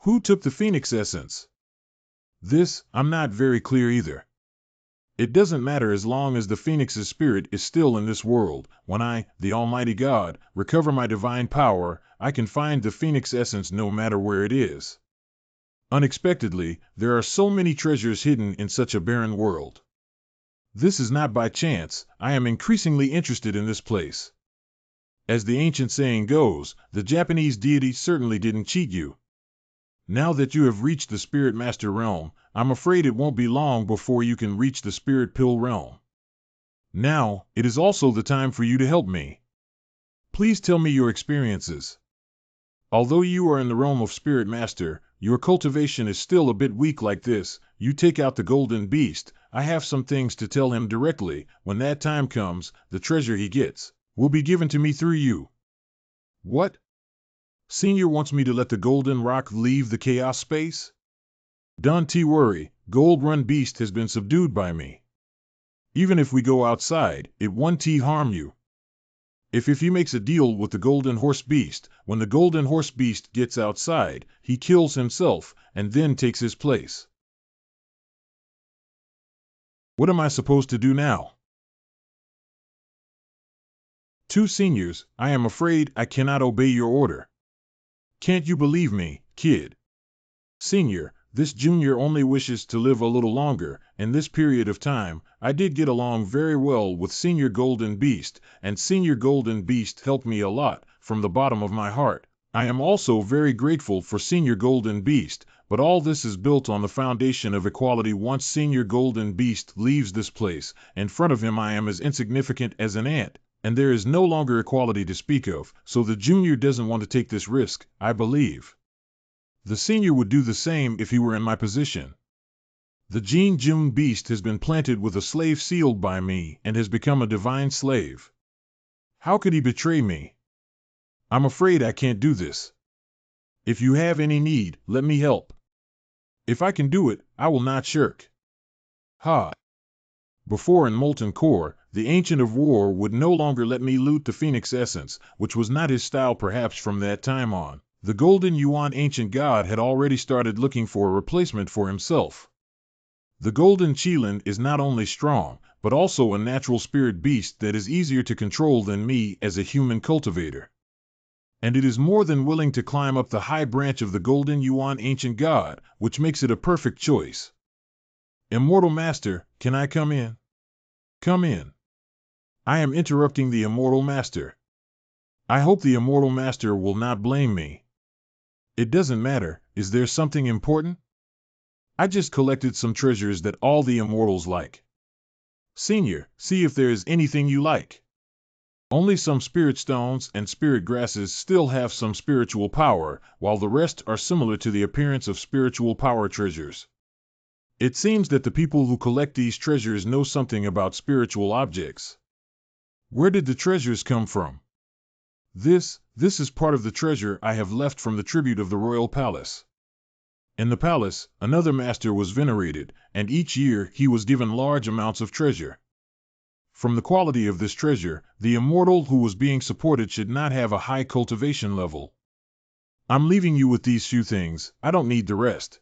Who took the Phoenix Essence? I'm not very clear either. It doesn't matter as long as the Phoenix's spirit is still in this world. When I, the Almighty God, recover my divine power, I can find the Phoenix Essence no matter where it is. Unexpectedly, there are so many treasures hidden in such a barren world. This is not by chance. I am increasingly interested in this place. As the ancient saying goes, the Japanese deity certainly didn't cheat you. Now that you have reached the Spirit Master realm, I'm afraid it won't be long before you can reach the Spirit Pill realm. Now, it is also the time for you to help me. Please tell me your experiences. Although you are in the realm of Spirit Master, your cultivation is still a bit weak like this. You take out the golden beast, I have some things to tell him directly. When that time comes, the treasure he gets will be given to me through you. What? Senior wants me to let the golden rock leave the chaos space? Don't worry, Gold Run Beast has been subdued by me. Even if we go outside, it won't harm you. If he makes a deal with the Golden Horse Beast, when the Golden Horse Beast gets outside, he kills himself, and then takes his place. What am I supposed to do now? Two seniors, I am afraid I cannot obey your order. Can't you believe me, kid? Senior, this junior only wishes to live a little longer. In this period of time, I did get along very well with Senior Golden Beast, and Senior Golden Beast helped me a lot, from the bottom of my heart. I am also very grateful for Senior Golden Beast, but all this is built on the foundation of equality. Once Senior Golden Beast leaves this place, in front of him I am as insignificant as an ant, and there is no longer equality to speak of, so the junior doesn't want to take this risk, I believe. The senior would do the same if he were in my position. The June Beast has been planted with a slave sealed by me and has become a divine slave. How could he betray me? I'm afraid I can't do this. If you have any need, let me help. If I can do it, I will not shirk. Ha! Before in Molten Core, the Ancient of War would no longer let me loot the Phoenix Essence, which was not his style. Perhaps from that time on, the Golden Yuan Ancient God had already started looking for a replacement for himself. The Golden Qilin is not only strong, but also a natural spirit beast that is easier to control than me as a human cultivator. And it is more than willing to climb up the high branch of the Golden Yuan Ancient God, which makes it a perfect choice. Immortal Master, can I come in? Come in. I am interrupting the Immortal Master. I hope the Immortal Master will not blame me. It doesn't matter. Is there something important? I just collected some treasures that all the immortals like. Senior, see if there is anything you like. Only some spirit stones and spirit grasses still have some spiritual power, while the rest are similar to the appearance of spiritual power treasures. It seems that the people who collect these treasures know something about spiritual objects. Where did the treasures come from? This is part of the treasure I have left from the tribute of the royal palace. In the palace, another master was venerated, and each year he was given large amounts of treasure. From the quality of this treasure, the immortal who was being supported should not have a high cultivation level. I'm leaving you with these few things. I don't need the rest.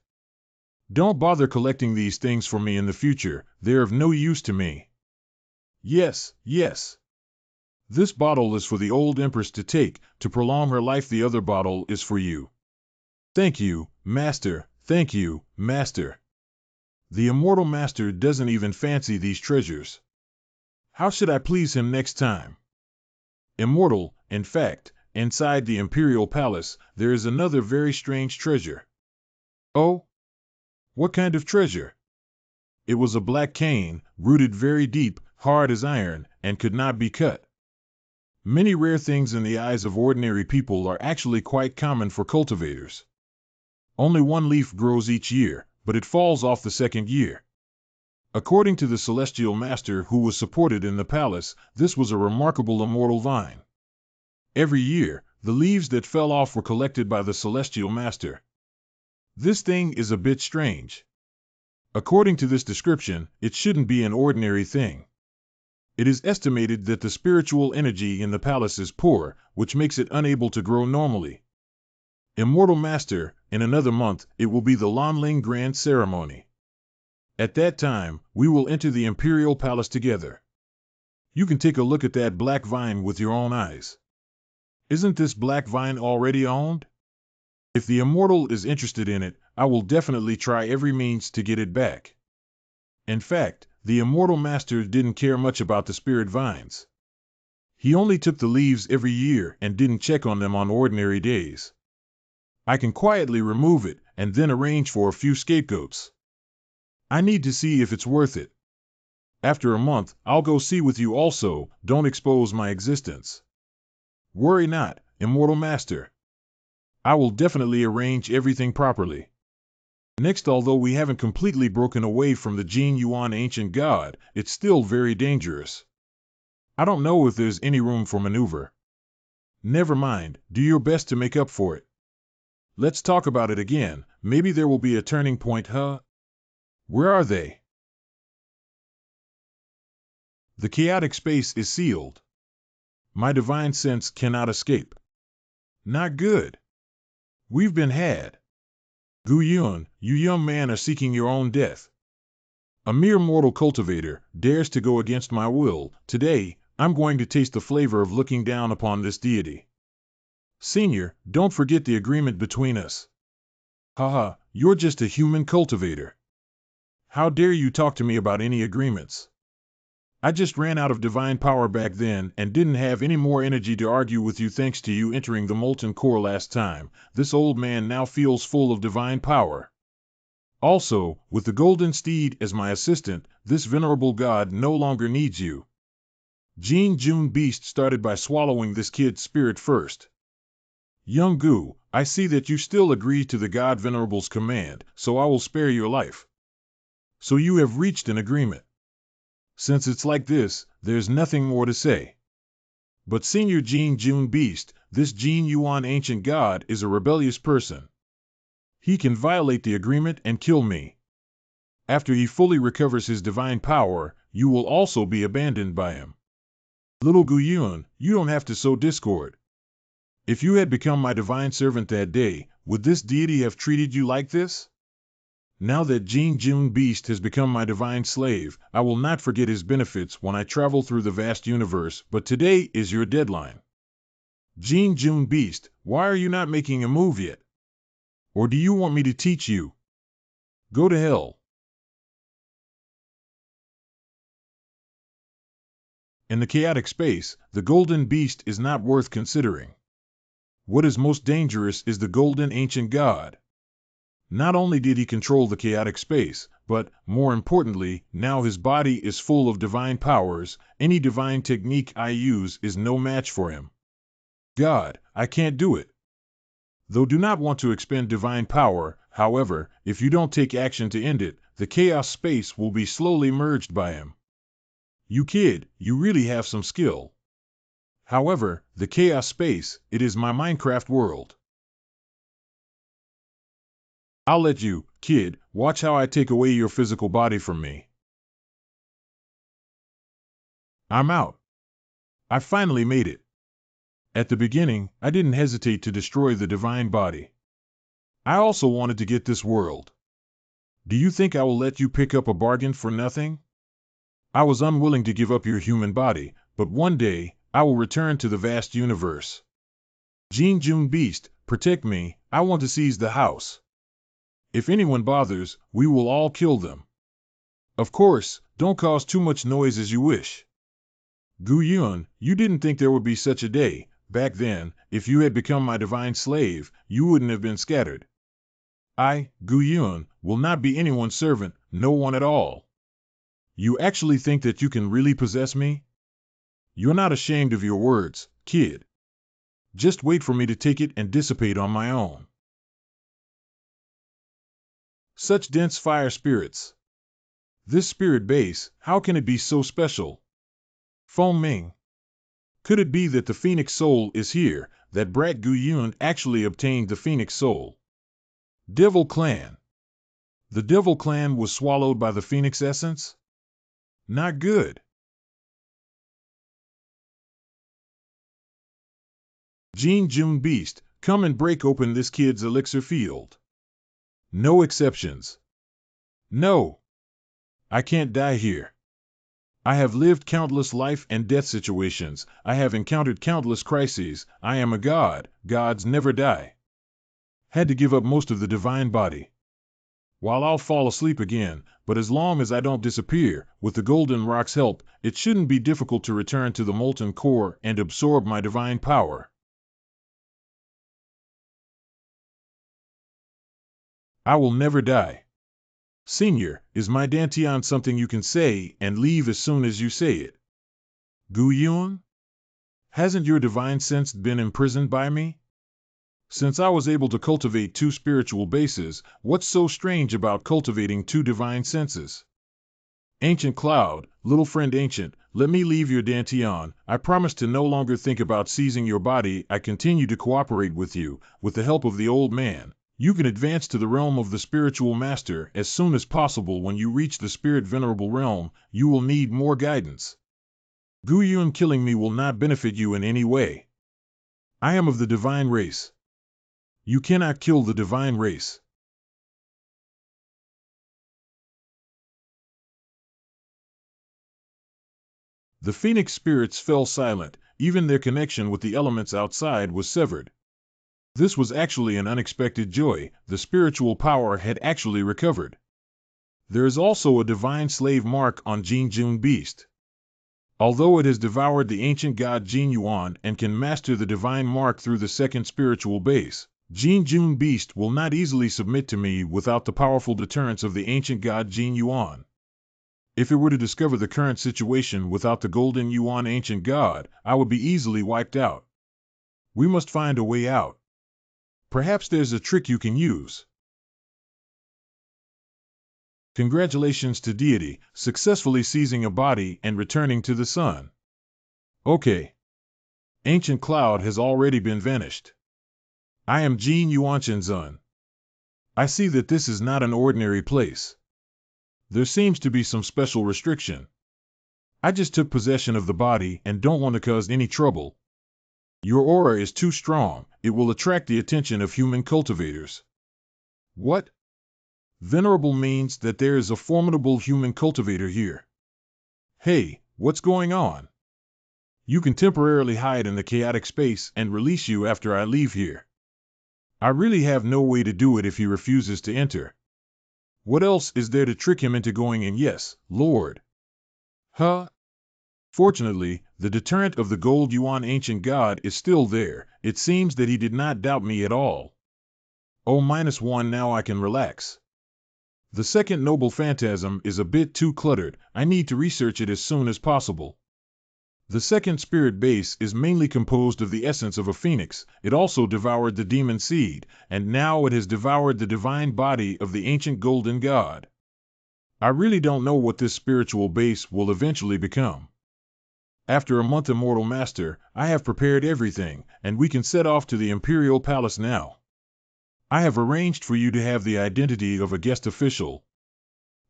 Don't bother collecting these things for me in the future. They're of no use to me. Yes. This bottle is for the old empress to take, to prolong her life. The other bottle is for you. Thank you, Master. Thank you, Master. The Immortal Master doesn't even fancy these treasures. How should I please him next time? Immortal, in fact, inside the Imperial Palace, there is another very strange treasure. Oh? What kind of treasure? It was a black cane, rooted very deep, hard as iron, and could not be cut. Many rare things in the eyes of ordinary people are actually quite common for cultivators. Only one leaf grows each year, but it falls off the second year. According to the Celestial Master who was supported in the palace, this was a remarkable immortal vine. Every year, the leaves that fell off were collected by the Celestial Master. This thing is a bit strange. According to this description, it shouldn't be an ordinary thing. It is estimated that the spiritual energy in the palace is poor, which makes it unable to grow normally. Immortal Master, in another month, it will be the Lanling Grand Ceremony. At that time, we will enter the Imperial Palace together. You can take a look at that black vine with your own eyes. Isn't this black vine already owned? If the Immortal is interested in it, I will definitely try every means to get it back. In fact, the Immortal Master didn't care much about the spirit vines. He only took the leaves every year and didn't check on them on ordinary days. I can quietly remove it and then arrange for a few scapegoats. I need to see if it's worth it. After a month, I'll go see with you also. Don't expose my existence. Worry not, Immortal Master. I will definitely arrange everything properly. Next, although we haven't completely broken away from the Jin Yuan ancient god, it's still very dangerous. I don't know if there's any room for maneuver. Never mind, do your best to make up for it. Let's talk about it again, maybe there will be a turning point, huh? Where are they? The chaotic space is sealed. My divine sense cannot escape. Not good. We've been had. Gu Yun, you young man are seeking your own death. A mere mortal cultivator dares to go against my will. Today, I'm going to taste the flavor of looking down upon this deity. Senior, don't forget the agreement between us. Haha, you're just a human cultivator. How dare you talk to me about any agreements? I just ran out of divine power back then and didn't have any more energy to argue with you thanks to you entering the molten core last time. This old man now feels full of divine power. Also, with the golden steed as my assistant, this venerable god no longer needs you. Jin Jun Beast started by swallowing this kid's spirit first. Young Gu, I see that you still agree to the god venerable's command, so I will spare your life. So you have reached an agreement. Since it's like this, there's nothing more to say. But Senior Jin Jun Beast, this Jin Yuan ancient god is a rebellious person. He can violate the agreement and kill me. After he fully recovers his divine power, you will also be abandoned by him. Little Gu Yun, you don't have to sow discord. If you had become my divine servant that day, would this deity have treated you like this? Now that Jin Jun Beast has become my divine slave, I will not forget his benefits when I travel through the vast universe, but today is your deadline. Jin Jun Beast, why are you not making a move yet? Or do you want me to teach you? Go to hell. In the chaotic space, the golden beast is not worth considering. What is most dangerous is the golden ancient god. Not only did he control the chaotic space, but, more importantly, now his body is full of divine powers. Any divine technique I use is no match for him. God, I can't do it. Though do not want to expend divine power, however, if you don't take action to end it, the chaos space will be slowly merged by him. You kid, you really have some skill. However, the chaos space, it is my Minecraft world. I'll let you, kid, watch how I take away your physical body from me. I'm out. I finally made it. At the beginning, I didn't hesitate to destroy the divine body. I also wanted to get this world. Do you think I will let you pick up a bargain for nothing? I was unwilling to give up your human body, but one day, I will return to the vast universe. Jin Jun Beast, protect me, I want to seize the house. If anyone bothers, we will all kill them. Of course, don't cause too much noise as you wish. Gu Yun, you didn't think there would be such a day. Back then, if you had become my divine slave, you wouldn't have been scattered. I, Gu Yun, will not be anyone's servant, no one at all. You actually think that you can really possess me? You're not ashamed of your words, kid. Just wait for me to take it and dissipate on my own. Such dense fire spirits. This spirit base, how can it be so special? Feng Ming. Could it be that the Phoenix Soul is here, that brat Gu Yun actually obtained the Phoenix Soul? Devil Clan. The Devil Clan was swallowed by the Phoenix Essence? Not good. Jin Jun Beast, come and break open this kid's elixir field. No exceptions. No. I can't die here. I have lived countless life and death situations. I have encountered countless crises. I am a god. Gods never die. Had to give up most of the divine body. While I'll fall asleep again, but as long as I don't disappear, with the golden rock's help, it shouldn't be difficult to return to the molten core and absorb my divine power. I will never die. Senior, is my Dantian something you can say and leave as soon as you say it? Gu Yun? Hasn't your divine sense been imprisoned by me? Since I was able to cultivate 2 spiritual bases, what's so strange about cultivating 2 divine senses? Ancient Cloud, little friend Ancient, let me leave your Dantian. I promise to no longer think about seizing your body. I continue to cooperate with you, with the help of the old man. You can advance to the realm of the spiritual master as soon as possible. When you reach the spirit venerable realm, you will need more guidance. Gu Yun killing me will not benefit you in any way. I am of the divine race. You cannot kill the divine race. The Phoenix spirits fell silent, even their connection with the elements outside was severed. This was actually an unexpected joy. The spiritual power had actually recovered. There is also a divine slave mark on Jin Jun Beast. Although it has devoured the ancient god Jin Yuan and can master the divine mark through the second spiritual base, Jin Jun Beast will not easily submit to me without the powerful deterrence of the ancient god Jin Yuan. If it were to discover the current situation without the golden Yuan ancient god, I would be easily wiped out. We must find a way out. Perhaps there's a trick you can use. Congratulations to deity, successfully seizing a body and returning to the sun. Okay. Ancient cloud has already been vanished. I am Jin Yuanshinzun. I see that this is not an ordinary place. There seems to be some special restriction. I just took possession of the body and don't want to cause any trouble. Your aura is too strong. It will attract the attention of human cultivators. What? Venerable means that there is a formidable human cultivator here. Hey, what's going on? You can temporarily hide in the chaotic space and release you after I leave here. I really have no way to do it if he refuses to enter. What else is there to trick him into going in? Yes, Lord. Huh? Fortunately, the deterrent of the gold Yuan ancient god is still there. It seems that he did not doubt me at all. -1 now I can relax. The second noble phantasm is a bit too cluttered. I need to research it as soon as possible. The second spirit base is mainly composed of the essence of a phoenix. It also devoured the demon seed, and now it has devoured the divine body of the ancient golden god. I really don't know what this spiritual base will eventually become. After a month Immortal Master, I have prepared everything, and we can set off to the Imperial Palace now. I have arranged for you to have the identity of a guest official.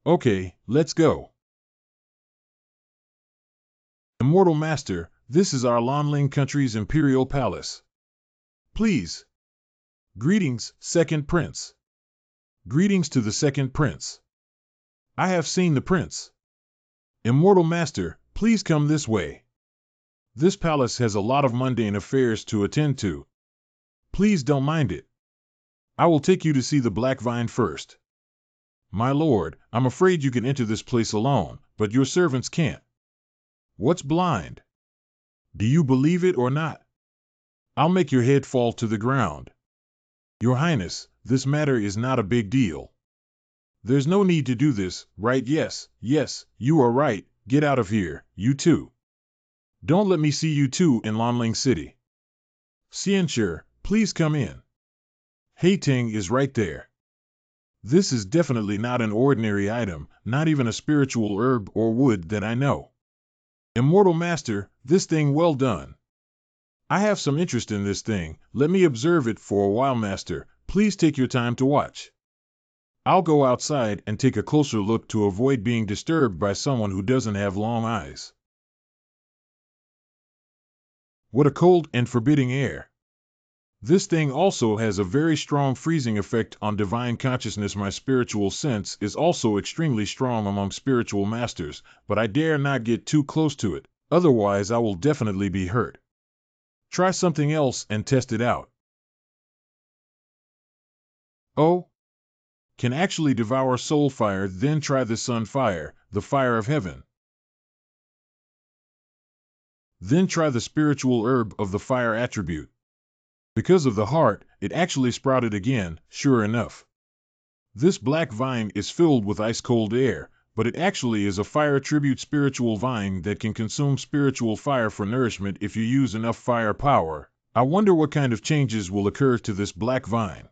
Okay, let's go. Immortal Master, this is our Lanling country's Imperial Palace. Please. Greetings, Second Prince. Greetings to the Second Prince. I have seen the Prince. Immortal Master, please come this way. This palace has a lot of mundane affairs to attend to. Please don't mind it. I will take you to see the Black Vine first. My lord, I'm afraid you can enter this place alone, but your servants can't. What's blind? Do you believe it or not? I'll make your head fall to the ground. Your Highness, this matter is not a big deal. There's no need to do this, right? Yes, you are right. Get out of here, you too. Don't let me see you two in Lanling City. Xianshi, please come in. Tang is right there. This is definitely not an ordinary item, not even a spiritual herb or wood that I know. Immortal Master, this thing well done. I have some interest in this thing. Let me observe it for a while, Master. Please take your time to watch. I'll go outside and take a closer look to avoid being disturbed by someone who doesn't have long eyes. What a cold and forbidding air. This thing also has a very strong freezing effect on divine consciousness. My spiritual sense is also extremely strong among spiritual masters, but I dare not get too close to it, otherwise I will definitely be hurt. Try something else and test it out. Oh? Can actually devour soul fire, then try the sun fire, the fire of heaven. Then try the spiritual herb of the fire attribute. Because of the heart, it actually sprouted again, sure enough. This black vine is filled with ice-cold air, but it actually is a fire attribute spiritual vine that can consume spiritual fire for nourishment if you use enough fire power. I wonder what kind of changes will occur to this black vine.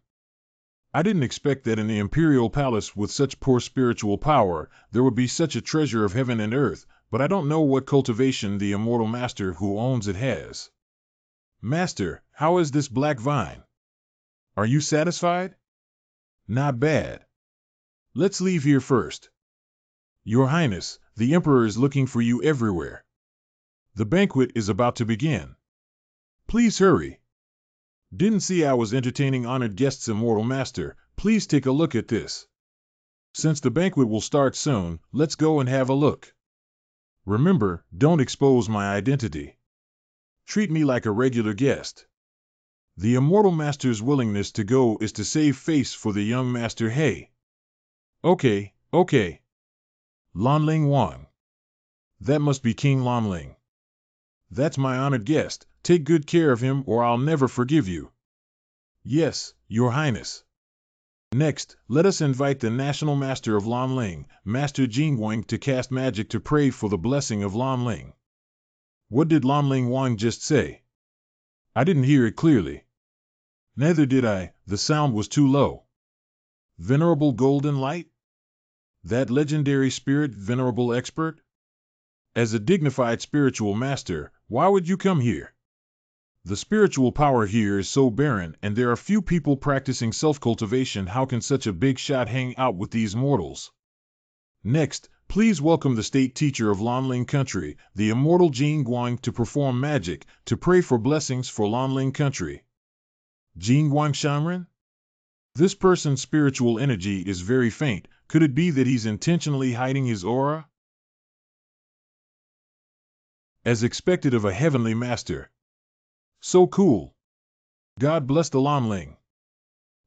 I didn't expect that in the imperial palace with such poor spiritual power, there would be such a treasure of heaven and earth, but I don't know what cultivation the immortal master who owns it has. Master, how is this black vine? Are you satisfied? Not bad. Let's leave here first. Your Highness, the Emperor is looking for you everywhere. The banquet is about to begin. Please hurry. Didn't see I was entertaining honored guests, immortal master. Please take a look at this. Since the banquet will start soon, let's go and have a look. Remember, don't expose my identity. Treat me like a regular guest. The immortal master's willingness to go is to save face for the young master. Hey. Okay. Lanling Wang. That must be King Lanling. That's my honored guest. Take good care of him or I'll never forgive you. Yes, Your Highness. Next, let us invite the national master of Lanling, Master Jingwang, to cast magic to pray for the blessing of Lanling. What did Lanling Wang just say? I didn't hear it clearly. Neither did I, the sound was too low. Venerable Golden Light? That legendary spirit, venerable expert? As a dignified spiritual master, why would you come here? The spiritual power here is so barren and there are few people practicing self-cultivation. How can such a big shot hang out with these mortals? Next, please welcome the state teacher of Lanling country, the immortal Jingguang, to perform magic, to pray for blessings for Lanling country. Jingguang Shanren? This person's spiritual energy is very faint. Could it be that he's intentionally hiding his aura? As expected of a heavenly master. So cool. God bless the Lanling.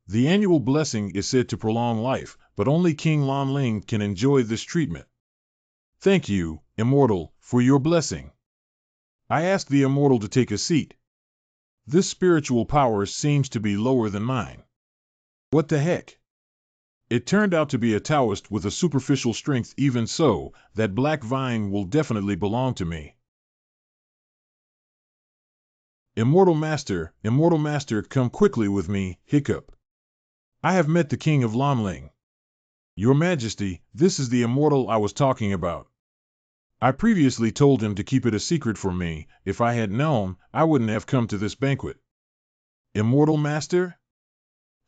The annual blessing is said to prolong life, but only King Lanling can enjoy this treatment. Thank you, Immortal, for your blessing. I ask the Immortal to take a seat. This spiritual power seems to be lower than mine. What the heck? It turned out to be a Taoist with a superficial strength. Even so, that black vine will definitely belong to me. Immortal Master, come quickly with me, hiccup. I have met the King of Lanling. Your Majesty, this is the Immortal I was talking about. I previously told him to keep it a secret from me. If I had known, I wouldn't have come to this banquet. Immortal Master?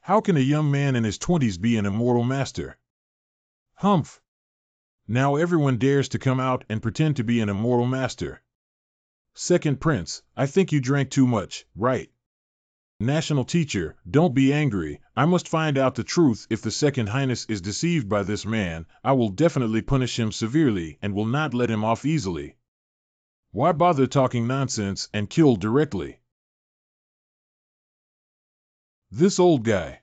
How can a young man in his 20s be an Immortal Master? Humph! Now everyone dares to come out and pretend to be an Immortal Master. Second Prince, I think you drank too much, right? National Teacher, don't be angry. I must find out the truth. If the Second Highness is deceived by this man, I will definitely punish him severely and will not let him off easily. Why bother talking nonsense and kill directly? This old guy.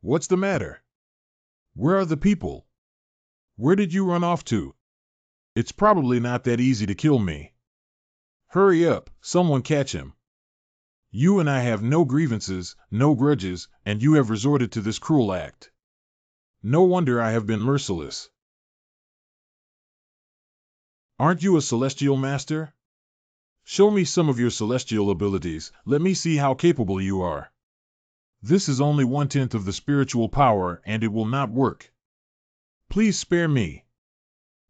What's the matter? Where are the people? Where did you run off to? It's probably not that easy to kill me. Hurry up, someone catch him. You and I have no grievances, no grudges, and you have resorted to this cruel act. No wonder I have been merciless. Aren't you a celestial master? Show me some of your celestial abilities. Let me see how capable you are. This is only 1/10 of the spiritual power, and it will not work. Please spare me.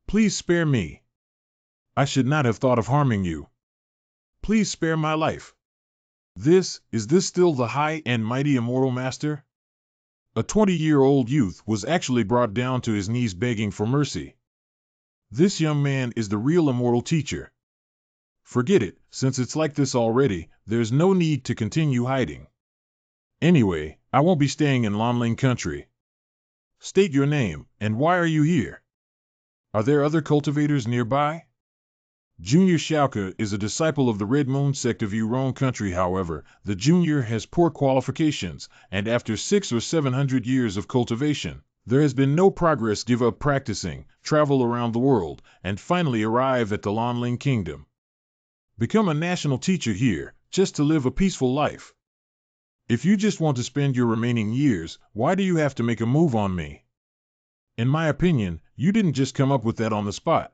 Please spare me. I should not have thought of harming you. Please spare my life. Is this still the high and mighty Immortal Master? A 20-year-old youth was actually brought down to his knees begging for mercy. This young man is the real Immortal Teacher. Forget it, since it's like this already, there's no need to continue hiding. Anyway, I won't be staying in Lanling country. State your name, and why are you here? Are there other cultivators nearby? Junior Xiaoke is a disciple of the Red Moon sect of Yurong country. However, the junior has poor qualifications, and after 600 or 700 years of cultivation, there has been no progress. Give up practicing, travel around the world, and finally arrive at the Lanling Kingdom. Become a national teacher here, just to live a peaceful life. If you just want to spend your remaining years, why do you have to make a move on me? In my opinion, you didn't just come up with that on the spot.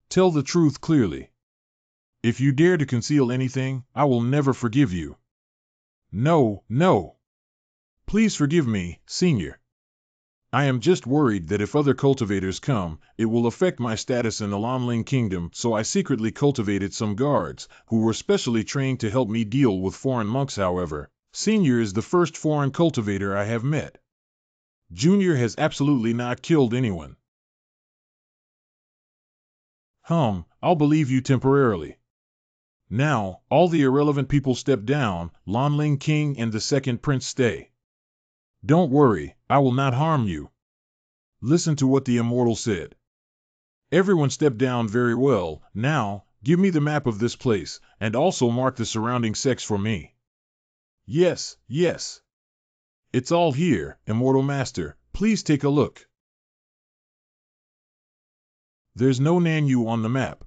Tell the truth clearly. If you dare to conceal anything, I will never forgive you. No, no. Please forgive me, Senior. I am just worried that if other cultivators come, it will affect my status in the Lanling Kingdom, so I secretly cultivated some guards, who were specially trained to help me deal with foreign monks. However, Senior is the first foreign cultivator I have met. Junior has absolutely not killed anyone. I'll believe you temporarily. Now, all the irrelevant people step down, Lanling King and the second prince stay. Don't worry, I will not harm you. Listen to what the immortal said. Everyone step down. Very well. Now, give me the map of this place, and also mark the surrounding sects for me. Yes, yes. It's all here, Immortal Master. Please take a look. There's no Nanyu on the map.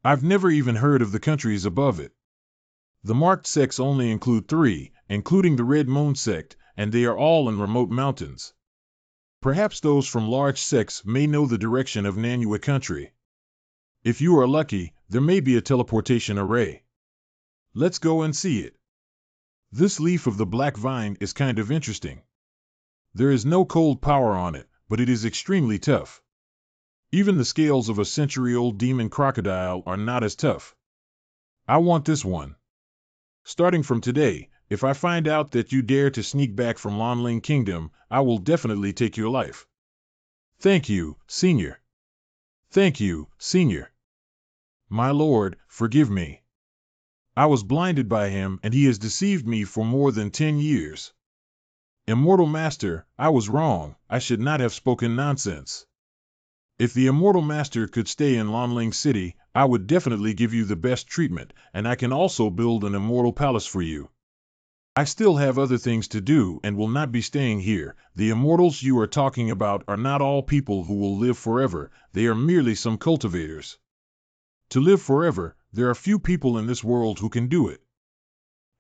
I've never even heard of the countries above it. The marked sects only include 3, including the Red Moon sect, and they are all in remote mountains. Perhaps those from large sects may know the direction of Nanyu country. If you are lucky, there may be a teleportation array. Let's go and see it. This leaf of the black vine is kind of interesting. There is no cold power on it, but it is extremely tough. Even the scales of a century-old demon crocodile are not as tough. I want this one. Starting from today, if I find out that you dare to sneak back from Lanling Kingdom, I will definitely take your life. Thank you, Senior. Thank you, Senior. My lord, forgive me. I was blinded by him, and he has deceived me for more than 10 years. Immortal Master, I was wrong. I should not have spoken nonsense. If the Immortal Master could stay in Lanling City, I would definitely give you the best treatment, and I can also build an immortal palace for you. I still have other things to do and will not be staying here. The immortals you are talking about are not all people who will live forever, they are merely some cultivators. To live forever, there are few people in this world who can do it.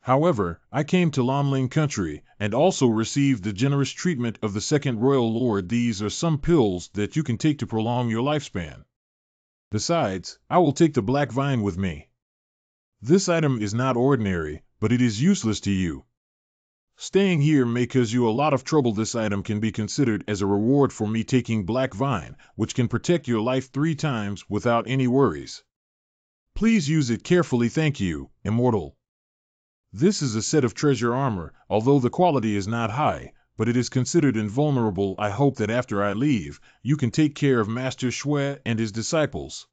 However, I came to Lanling country, and also received the generous treatment of the second royal lord. These are some pills that you can take to prolong your lifespan. Besides, I will take the black vine with me. This item is not ordinary, but it is useless to you. Staying here may cause you a lot of trouble. This item can be considered as a reward for me taking black vine, which can protect your life 3 times without any worries. Please use it carefully. Thank you, Immortal. This is a set of treasure armor, although the quality is not high, but it is considered invulnerable. I hope that after I leave, you can take care of Master Shui and his disciples.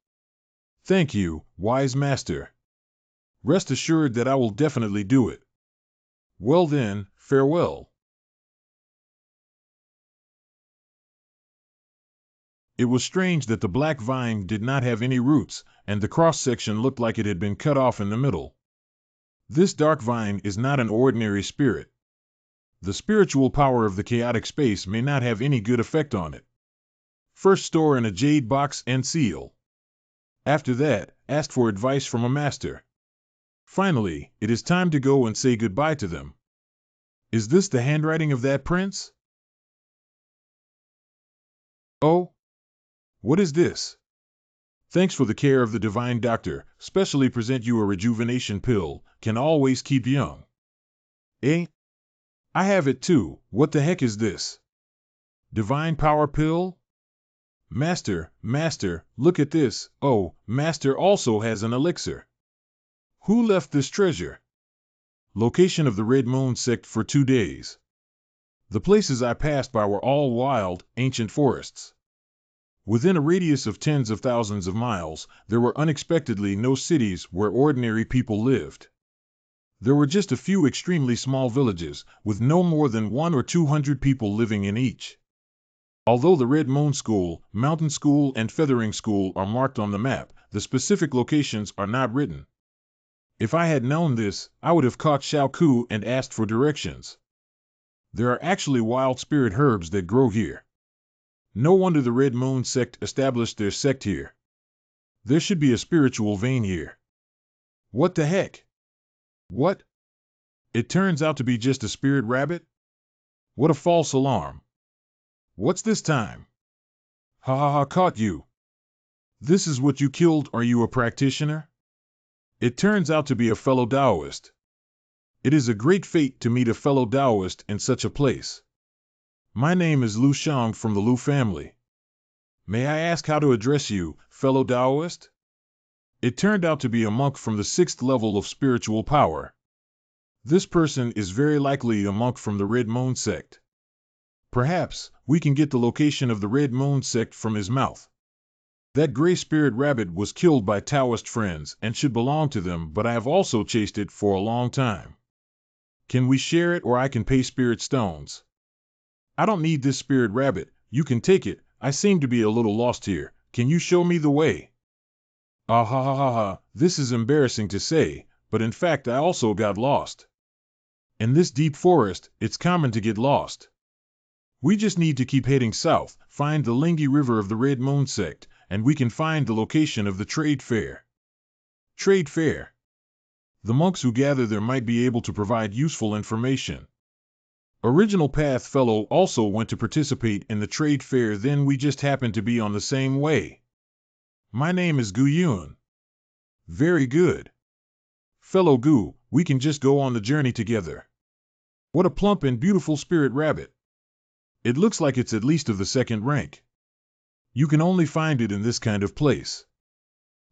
Thank you, wise master. Rest assured that I will definitely do it. Well then, farewell. It was strange that the black vine did not have any roots, and the cross-section looked like it had been cut off in the middle. This dark vine is not an ordinary spirit. The spiritual power of the chaotic space may not have any good effect on it. First store in a jade box and seal. After that, ask for advice from a master. Finally, it is time to go and say goodbye to them. Is this the handwriting of that prince? Oh? What is this? Thanks for the care of the divine doctor, specially present you a rejuvenation pill, can always keep young. Eh? I have it too, what the heck is this? Divine power pill? Master, look at this. Oh, Master also has an elixir. Who left this treasure? Location of the Red Moon sect for 2 days. The places I passed by were all wild, ancient forests. Within a radius of tens of thousands of miles, there were unexpectedly no cities where ordinary people lived. There were just a few extremely small villages, with no more than 100 or 200 people living in each. Although the Red Moon School, Mountain School, and Feathering School are marked on the map, the specific locations are not written. If I had known this, I would have caught Xiao Ku and asked for directions. There are actually wild spirit herbs that grow here. No wonder the Red Moon sect established their sect here. There should be a spiritual vein here. What the heck? What? It turns out to be just a spirit rabbit? What a false alarm. What's this time? Ha ha ha, caught you. This is what you killed. Are you a practitioner? It turns out to be a fellow Taoist. It is a great fate to meet a fellow Taoist in such a place. My name is Lu Shang from the Lu family. May I ask how to address you, fellow Taoist? It turned out to be a monk from the 6th level of spiritual power. This person is very likely a monk from the Red Moon sect. Perhaps we can get the location of the Red Moon sect from his mouth. That gray spirit rabbit was killed by Taoist friends and should belong to them, but I have also chased it for a long time. Can we share it, or I can pay spirit stones? I don't need this spirit rabbit. You can take it. I seem to be a little lost here. Can you show me the way? Ah ha ha ha ha, this is embarrassing to say, but in fact I also got lost. In this deep forest, it's common to get lost. We just need to keep heading south, find the Lingi River of the Red Moon sect, and we can find the location of the trade fair. Trade fair. The monks who gather there might be able to provide useful information. Original Path fellow also went to participate in the trade fair, then we just happened to be on the same way. My name is Gu Yun. Very good. Fellow Gu, we can just go on the journey together. What a plump and beautiful spirit rabbit. It looks like it's at least of the 2nd rank. You can only find it in this kind of place.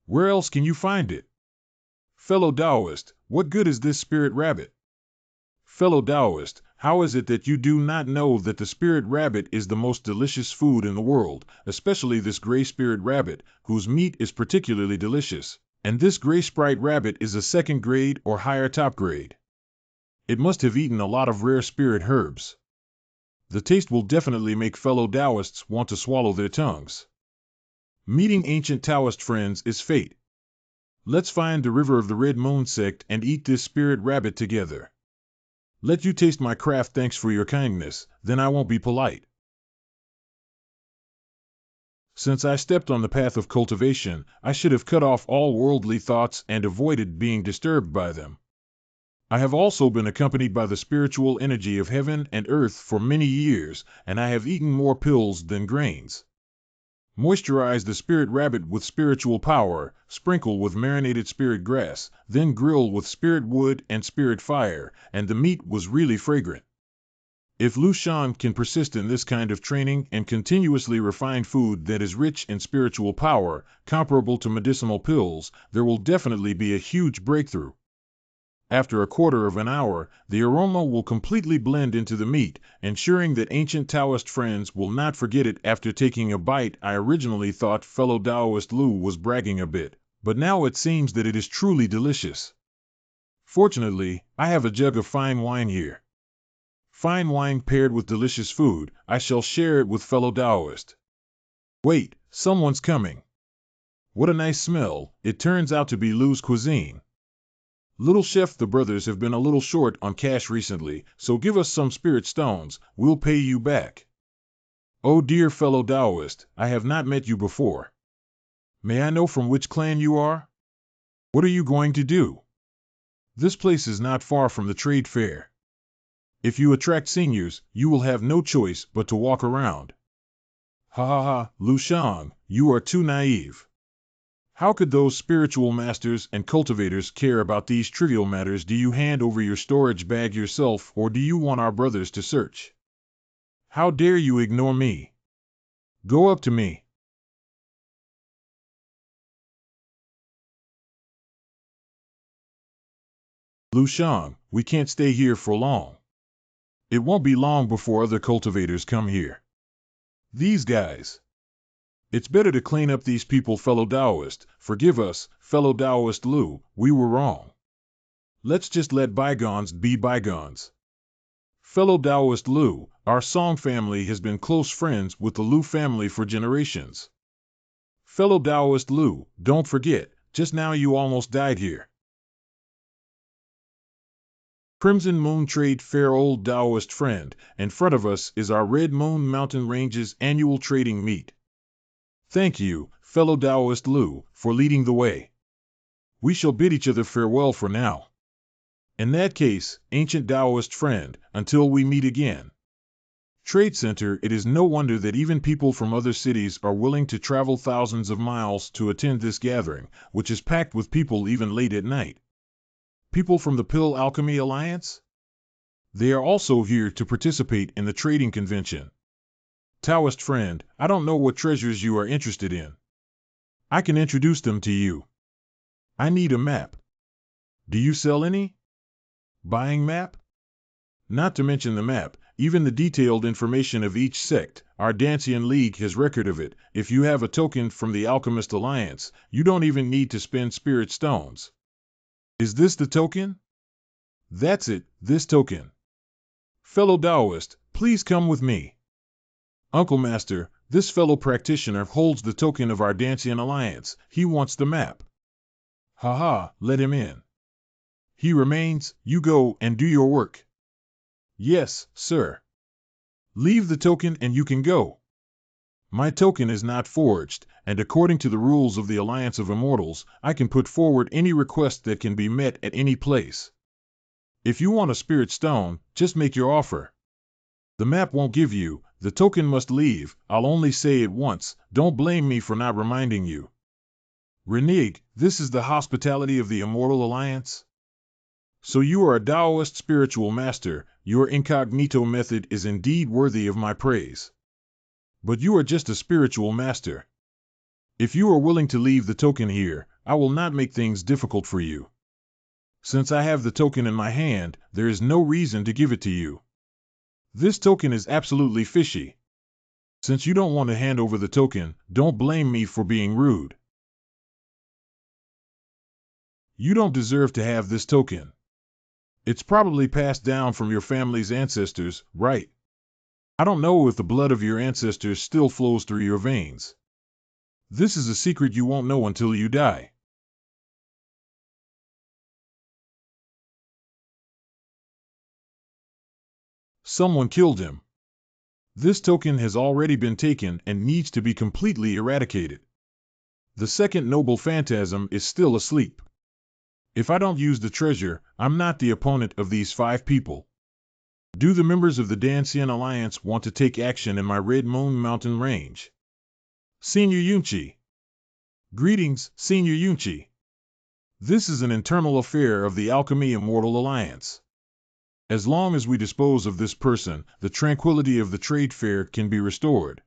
Where else can you find it? Fellow Taoist, what good is this spirit rabbit? Fellow Taoist, how is it that you do not know that the spirit rabbit is the most delicious food in the world, especially this gray spirit rabbit, whose meat is particularly delicious, and this gray sprite rabbit is a 2nd grade or higher top grade? It must have eaten a lot of rare spirit herbs. The taste will definitely make fellow Taoists want to swallow their tongues. Meeting ancient Taoist friends is fate. Let's find the river of the Red Moon sect and eat this spirit rabbit together. Let you taste my craft. Thanks for your kindness, then I won't be polite. Since I stepped on the path of cultivation, I should have cut off all worldly thoughts and avoided being disturbed by them. I have also been accompanied by the spiritual energy of heaven and earth for many years, and I have eaten more pills than grains. Moisturize the spirit rabbit with spiritual power, sprinkle with marinated spirit grass, then grill with spirit wood and spirit fire, and the meat was really fragrant. If Lu Shan can persist in this kind of training and continuously refine food that is rich in spiritual power, comparable to medicinal pills, there will definitely be a huge breakthrough. After a quarter of an hour, the aroma will completely blend into the meat, ensuring that ancient Taoist friends will not forget it after taking a bite. I originally thought fellow Taoist Lu was bragging a bit, but now it seems that it is truly delicious. Fortunately, I have a jug of fine wine here. Fine wine paired with delicious food, I shall share it with fellow Taoist. Wait, someone's coming. What a nice smell. It turns out to be Lu's cuisine. Little Chef, the brothers have been a little short on cash recently, so give us some spirit stones, we'll pay you back. Oh dear fellow Taoist, I have not met you before. May I know from which clan you are? What are you going to do? This place is not far from the trade fair. If you attract seniors, you will have no choice but to walk around. Ha ha ha, Lu Shang, you are too naive. How could those spiritual masters and cultivators care about these trivial matters? Do you hand over your storage bag yourself, or do you want our brothers to search? How dare you ignore me? Go up to me. Lu Shang, we can't stay here for long. It won't be long before other cultivators come here. These guys. It's better to clean up these people. Fellow Taoist, forgive us, fellow Taoist Lu, we were wrong. Let's just let bygones be bygones. Fellow Taoist Lu, our Song family has been close friends with the Lu family for generations. Fellow Taoist Lu, don't forget, just now you almost died here. Crimson Moon Trade Fair. Old Taoist friend, in front of us is our Red Moon Mountain Range's annual trading meet. Thank you, fellow Taoist Lu, for leading the way. We shall bid each other farewell for now. In that case, ancient Taoist friend, until we meet again. trade center, it is no wonder that even people from other cities are willing to travel thousands of miles to attend this gathering, which is packed with people even late at night. People from the Pill Alchemy Alliance? They are also here to participate in the trading convention. Taoist friend, I don't know what treasures you are interested in. I can introduce them to you. I need a map. Do you sell any? Buying map? Not to mention the map, even the detailed information of each sect, our Dancian League has record of it. If you have a token from the Alchemist Alliance, you don't even need to spend spirit stones. Is this the token? That's it, this token. Fellow Taoist, please come with me. Uncle Master, this fellow practitioner holds the token of our Dancian Alliance. He wants the map. Haha, let him in. He remains, you go and do your work. Yes, sir. Leave the token and you can go. My token is not forged, and according to the rules of the Alliance of Immortals, I can put forward any request that can be met at any place. If you want a spirit stone, just make your offer. The map won't give you, the token must leave. I'll only say it once, don't blame me for not reminding you. Renege, this is the hospitality of the Immortal Alliance? So you are a Taoist spiritual master, your incognito method is indeed worthy of my praise. But you are just a spiritual master. If you are willing to leave the token here, I will not make things difficult for you. Since I have the token in my hand, there is no reason to give it to you. This token is absolutely fishy. Since you don't want to hand over the token, don't blame me for being rude. You don't deserve to have this token. It's probably passed down from your family's ancestors, right? I don't know if the blood of your ancestors still flows through your veins. This is a secret you won't know until you die. Someone killed him. This token has already been taken and needs to be completely eradicated. The second noble phantasm is still asleep. If I don't use the treasure, I'm not the opponent of these 5 people. Do the members of the Dancian Alliance want to take action in my Red Moon Mountain range? Senior Yunchi. Greetings, Senior Yunchi. This is an internal affair of the Alchemy Immortal Alliance. As long as we dispose of this person, the tranquility of the trade fair can be restored.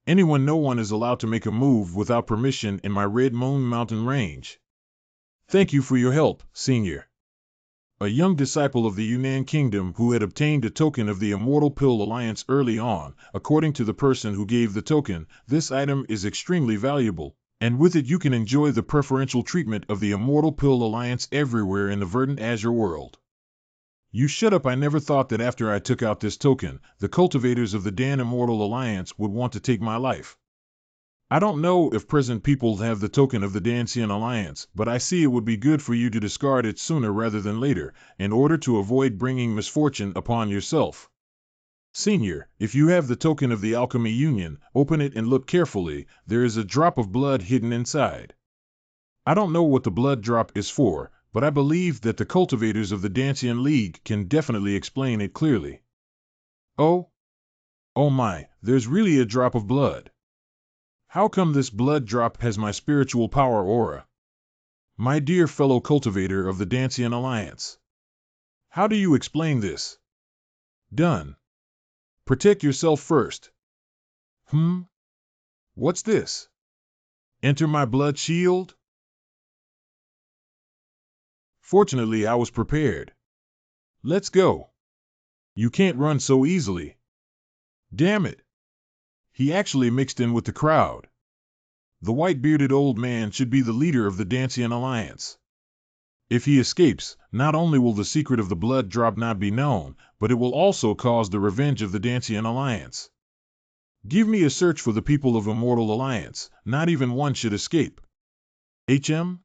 No one is allowed to make a move without permission in my Red Moon Mountain range. Thank you for your help, Senior. A young disciple of the Yunnan Kingdom who had obtained a token of the Immortal Pill Alliance early on, according to the person who gave the token, this item is extremely valuable, and with it you can enjoy the preferential treatment of the Immortal Pill Alliance everywhere in the verdant azure world. You shut up. I never thought that after I took out this token, the cultivators of the Dan Immortal Alliance would want to take my life. I don't know if present people have the token of the Dancian Alliance, but I see it would be good for you to discard it sooner rather than later, in order to avoid bringing misfortune upon yourself. Senior, if you have the token of the Alchemy Union, open it and look carefully. There is a drop of blood hidden inside. I don't know what the blood drop is for, but I believe that the cultivators of the Dancian League can definitely explain it clearly. Oh? Oh my, there's really a drop of blood. How come this blood drop has my spiritual power aura? My dear fellow cultivator of the Dancian Alliance. How do you explain this? Done. Protect yourself first. What's this? Enter my blood shield? Fortunately, I was prepared. Let's go. You can't run so easily. Damn it. He actually mixed in with the crowd. The white-bearded old man should be the leader of the Dancian Alliance. If he escapes, not only will the secret of the blood drop not be known, but it will also cause the revenge of the Dancian Alliance. Give me a search for the people of Immortal Alliance. Not even one should escape. HM?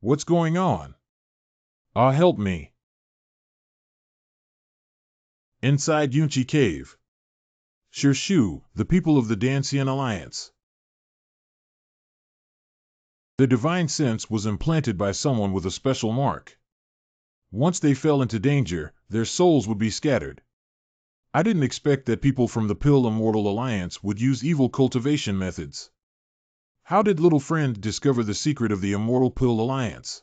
What's going on? Help me. Inside Yunchi Cave. Shirshu, the people of the Dancian Alliance. The divine sense was implanted by someone with a special mark. Once they fell into danger, their souls would be scattered. I didn't expect that people from the Pill Immortal Alliance would use evil cultivation methods. How did little friend discover the secret of the Immortal Pill Alliance?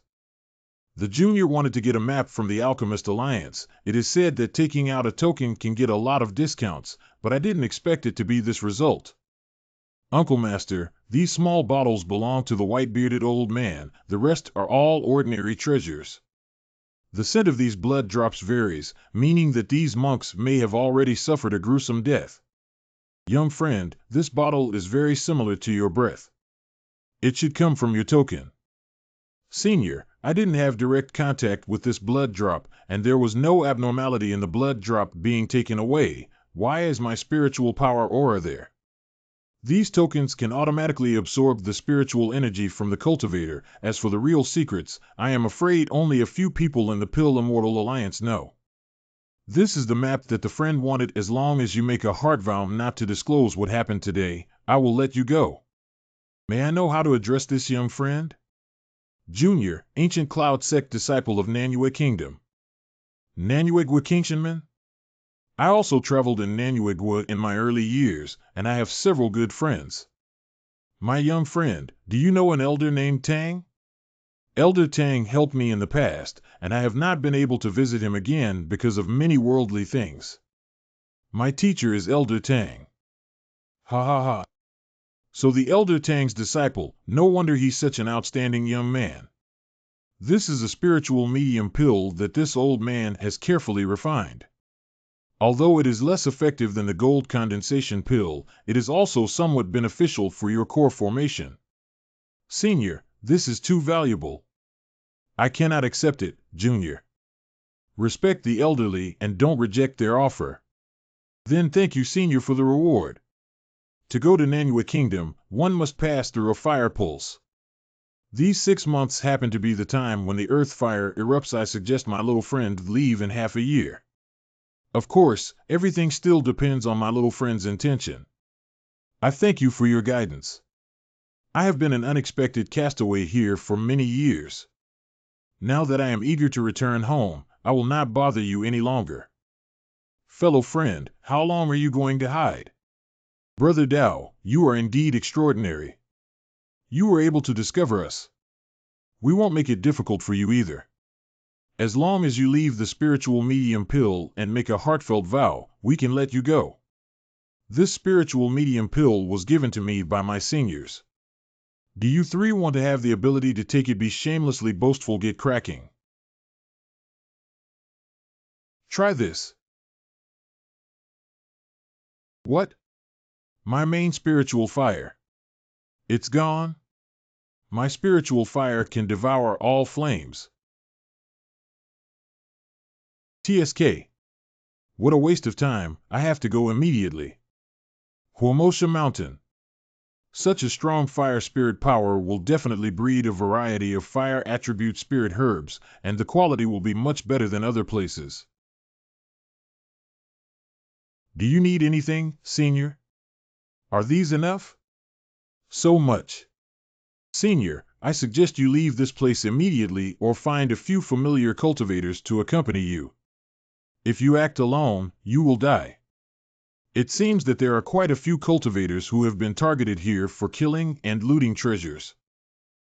The Junior wanted to get a map from the Alchemist Alliance. It is said that taking out a token can get a lot of discounts, but I didn't expect it to be this result. Uncle Master, these small bottles belong to the white-bearded old man. The rest are all ordinary treasures. The scent of these blood drops varies, meaning that these monks may have already suffered a gruesome death. Young friend, this bottle is very similar to your breath. It should come from your token. Senior, I didn't have direct contact with this blood drop, and there was no abnormality in the blood drop being taken away. Why is my spiritual power aura there? These tokens can automatically absorb the spiritual energy from the cultivator. As for the real secrets, I am afraid only a few people in the Pill Immortal Alliance know. This is the map that the friend wanted. As long as you make a heart vow not to disclose what happened today, I will let you go. May I know how to address this young friend? Junior, ancient cloud sect disciple of Nanyue Kingdom. Nanyue Kingshman? I also traveled in Nanyue in my early years, and I have several good friends. My young friend, do you know an elder named Tang? Elder Tang helped me in the past, and I have not been able to visit him again because of many worldly things. My teacher is Elder Tang. Ha ha ha. So the Elder Tang's disciple, no wonder he's such an outstanding young man. This is a spiritual medium pill that this old man has carefully refined. Although it is less effective than the gold condensation pill, it is also somewhat beneficial for your core formation. Senior, this is too valuable. I cannot accept it, Junior. Respect the elderly and don't reject their offer. Then thank you, Senior, for the reward. To go to Nanyue Kingdom, one must pass through a fire pulse. These 6 months happen to be the time when the earth fire erupts. I suggest my little friend leave in half a year. Of course, everything still depends on my little friend's intention. I thank you for your guidance. I have been an unexpected castaway here for many years. Now that I am eager to return home, I will not bother you any longer. Fellow friend, how long are you going to hide? Brother Dao, you are indeed extraordinary. You were able to discover us. We won't make it difficult for you either. As long as you leave the spiritual medium pill and make a heartfelt vow, we can let you go. This spiritual medium pill was given to me by my seniors. Do you three want to have the ability to take it? Be shamelessly boastful, get cracking. Try this. What? My main spiritual fire. It's gone? My spiritual fire can devour all flames. TSK. What a waste of time, I have to go immediately. Huamosha Mountain. Such a strong fire spirit power will definitely breed a variety of fire attribute spirit herbs, and the quality will be much better than other places. Do you need anything, Senior? Are these enough? So much. Senior, I suggest you leave this place immediately or find a few familiar cultivators to accompany you. If you act alone, you will die. It seems that there are quite a few cultivators who have been targeted here for killing and looting treasures.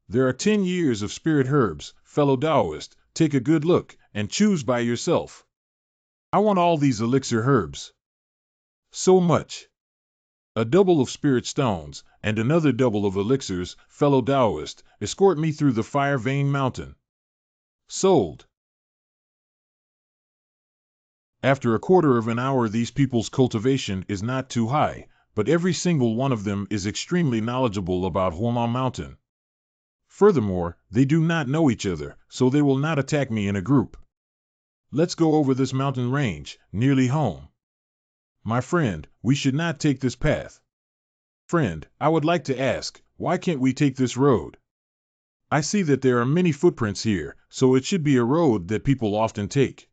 There are 10 years of spirit herbs, fellow Taoist. Take a good look and choose by yourself. I want all these elixir herbs. So much. A double of spirit stones and another double of elixirs, fellow Taoist. Escort me through the Fire Vein Mountain. Sold. After a quarter of an hour, these people's cultivation is not too high, but every single one of them is extremely knowledgeable about Huama Mountain. Furthermore, they do not know each other, so they will not attack me in a group. Let's go over this mountain range, nearly home. My friend, we should not take this path. Friend, I would like to ask, why can't we take this road? I see that there are many footprints here, so it should be a road that people often take.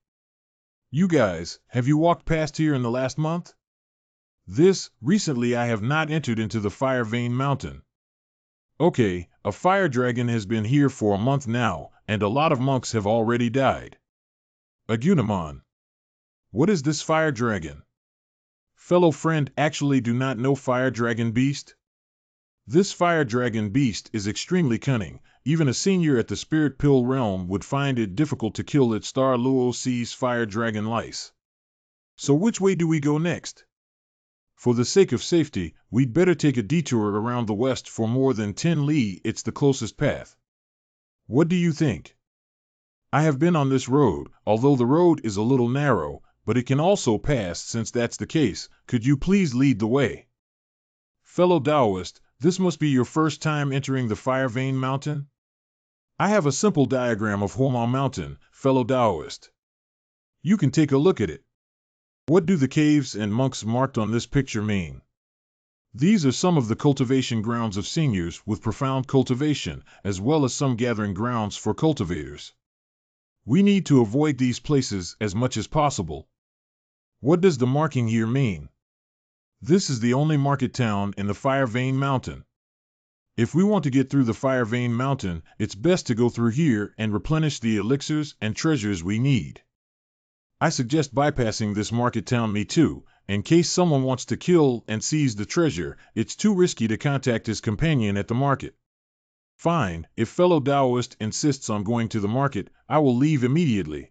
You guys, have you walked past here in the last month? Recently I have not entered into the Fire Vein Mountain. Okay, a fire dragon has been here for a month now, and a lot of monks have already died. Agunamon. What is this fire dragon? Fellow friend, actually do not know Fire Dragon Beast? This Fire Dragon Beast is extremely cunning. Even a senior at the Spirit Pill realm would find it difficult to kill its star Luo's Fire Dragon lice. So which way do we go next? For the sake of safety, we'd better take a detour around the west for more than 10 li. It's the closest path. What do you think? I have been on this road, although the road is a little narrow, but it can also pass. Since that's the case, could you please lead the way? Fellow Taoist, this must be your first time entering the Fire Vein Mountain? I have a simple diagram of Hormone Mountain, fellow Taoist. You can take a look at it. What do the caves and monks marked on this picture mean? These are some of the cultivation grounds of seniors with profound cultivation, as well as some gathering grounds for cultivators. We need to avoid these places as much as possible. What does the marking here mean? This is the only market town in the Fire Vein Mountain. If we want to get through the Fire Vein Mountain, it's best to go through here and replenish the elixirs and treasures we need. I suggest bypassing this market town, me too, in case someone wants to kill and seize the treasure. It's too risky to contact his companion at the market. Fine, if fellow Taoist insists on going to the market, I will leave immediately.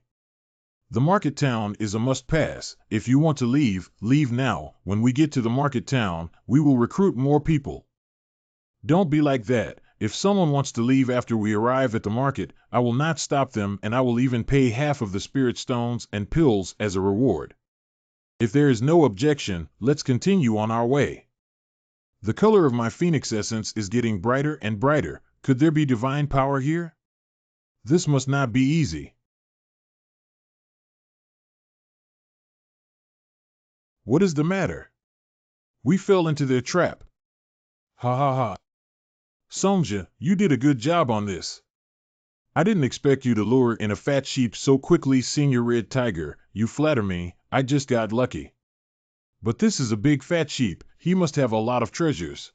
The market town is a must-pass. If you want to leave, leave now. When we get to the market town, we will recruit more people. Don't be like that. If someone wants to leave after we arrive at the market, I will not stop them, and I will even pay half of the spirit stones and pills as a reward. If there is no objection, let's continue on our way. The color of my phoenix essence is getting brighter and brighter. Could there be divine power here? This must not be easy. What is the matter? We fell into their trap. Ha ha ha. Sonja, you did a good job on this. I didn't expect you to lure in a fat sheep so quickly, Senior Red Tiger. You flatter me, I just got lucky. But this is a big fat sheep, he must have a lot of treasures.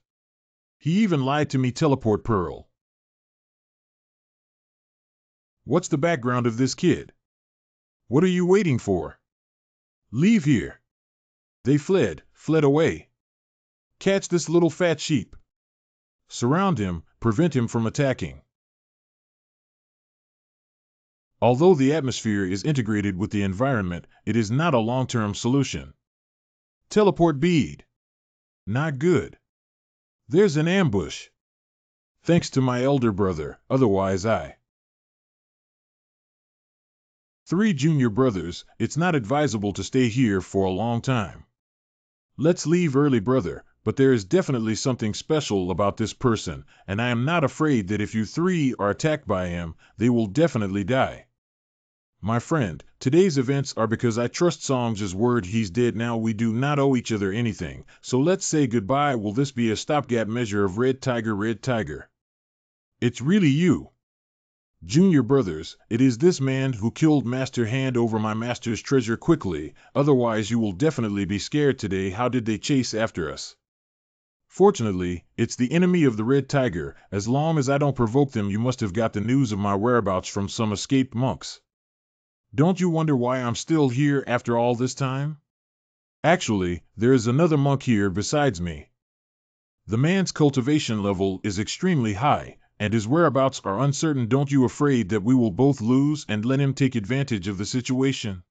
He even lied to me, Teleport Pearl. What's the background of this kid? What are you waiting for? Leave here. They fled away. Catch this little fat sheep. Surround him, prevent him from attacking. Although the atmosphere is integrated with the environment, it is not a long-term solution. Teleport bead. Not good. There's an ambush. Thanks to my elder brother, otherwise I. 3 junior brothers, it's not advisable to stay here for a long time. Let's leave early, brother, but there is definitely something special about this person, and I am not afraid that if you 3 are attacked by him, they will definitely die. My friend, today's events are because I trust Sonja's word. He's dead now. We do not owe each other anything, so let's say goodbye. Will this be a stopgap measure of Red Tiger? Red Tiger. It's really you. Junior brothers, it is this man who killed Master. Hand over my master's treasure quickly, otherwise you will definitely be scared today. How did they chase after us? Fortunately, it's the enemy of the Red Tiger. As long as I don't provoke them, you must have got the news of my whereabouts from some escaped monks. Don't you wonder why I'm still here after all this time? Actually, there is another monk here besides me. The man's cultivation level is extremely high, and his whereabouts are uncertain. Don't you afraid that we will both lose and let him take advantage of the situation?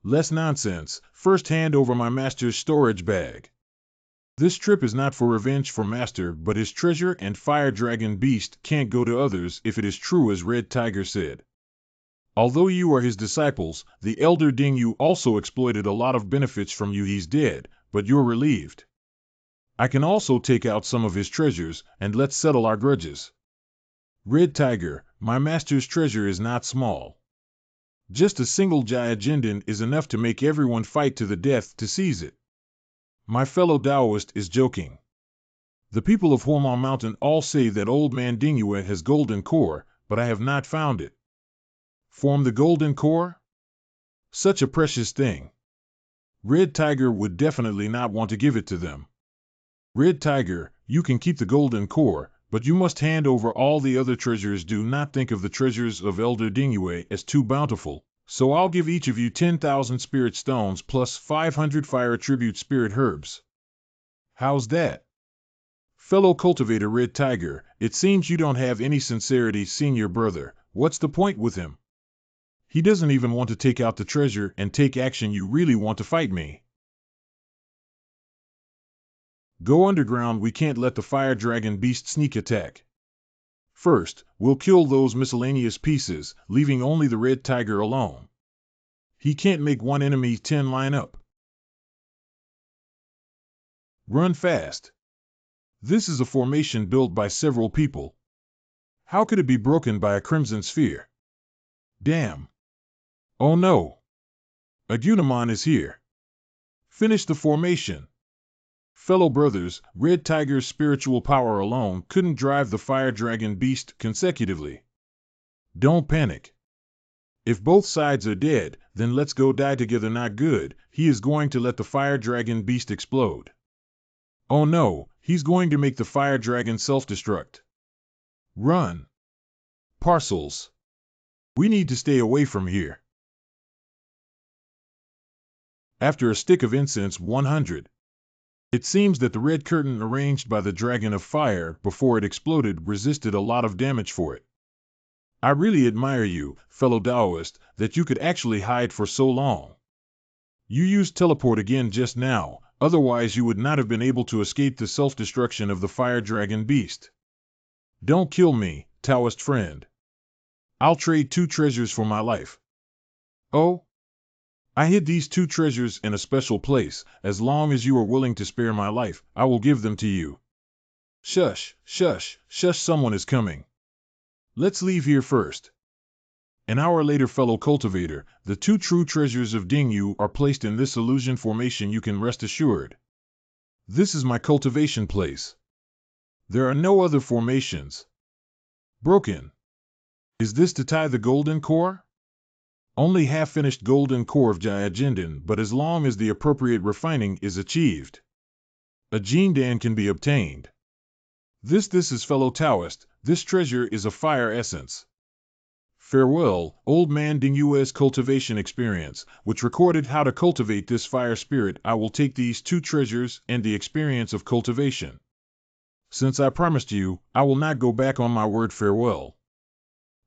Less nonsense. First, hand over my master's storage bag. This trip is not for revenge for master, but his treasure and Fire Dragon Beast can't go to others if it is true as Red Tiger said. Although you are his disciples, the elder Dingyu also exploited a lot of benefits from you. He's dead, but you're relieved. I can also take out some of his treasures, and let's settle our grudges. Red Tiger, my master's treasure is not small. Just a single Jiajindan is enough to make everyone fight to the death to seize it. My fellow Taoist is joking. The people of Hormone Mountain all say that old man Dingyue has golden core, but I have not found it. Form the golden core? Such a precious thing. Red Tiger would definitely not want to give it to them. Red Tiger, you can keep the golden core, but you must hand over all the other treasures. Do not think of the treasures of Elder Dingyue as too bountiful. So I'll give each of you 10,000 spirit stones plus 500 fire attribute spirit herbs. How's that? Fellow cultivator Red Tiger, it seems you don't have any sincerity, senior brother. What's the point with him? He doesn't even want to take out the treasure and take action. You really want to fight me? Go underground. We can't let the fire dragon beast sneak attack. First, we'll kill those miscellaneous pieces, leaving only the Red Tiger alone. He can't make one enemy 10 line up. Run fast. This is a formation built by several people. How could it be broken by a crimson sphere? Damn. Oh no. Agunamon is here. Finish the formation. Fellow brothers, Red Tiger's spiritual power alone couldn't drive the fire dragon beast consecutively. Don't panic. If both sides are dead, then let's go die together. Not good. He is going to let the fire dragon beast explode. Oh no, he's going to make the fire dragon self-destruct. Run. Parcels. We need to stay away from here. After a stick of incense 100. It seems that the red curtain arranged by the Dragon of Fire before it exploded resisted a lot of damage for it. I really admire you, fellow Taoist, that you could actually hide for so long. You used teleport again just now, otherwise you would not have been able to escape the self-destruction of the fire dragon beast. Don't kill me, Taoist friend. I'll trade 2 treasures for my life. Oh? I hid these 2 treasures in a special place. As long as you are willing to spare my life, I will give them to you. Shush, shush, shush, someone is coming. Let's leave here first. An hour later, fellow cultivator, the 2 true treasures of Dingyu are placed in this illusion formation. You can rest assured. This is my cultivation place. There are no other formations. Broken. Is this to tie the golden core? Only half-finished golden core of Jiajinden, but as long as the appropriate refining is achieved, a Jindan can be obtained. This is fellow Taoist, this treasure is a fire essence. Farewell, old man Dingyu's cultivation experience, which recorded how to cultivate this fire spirit. I will take these 2 treasures and the experience of cultivation. Since I promised you, I will not go back on my word. Farewell.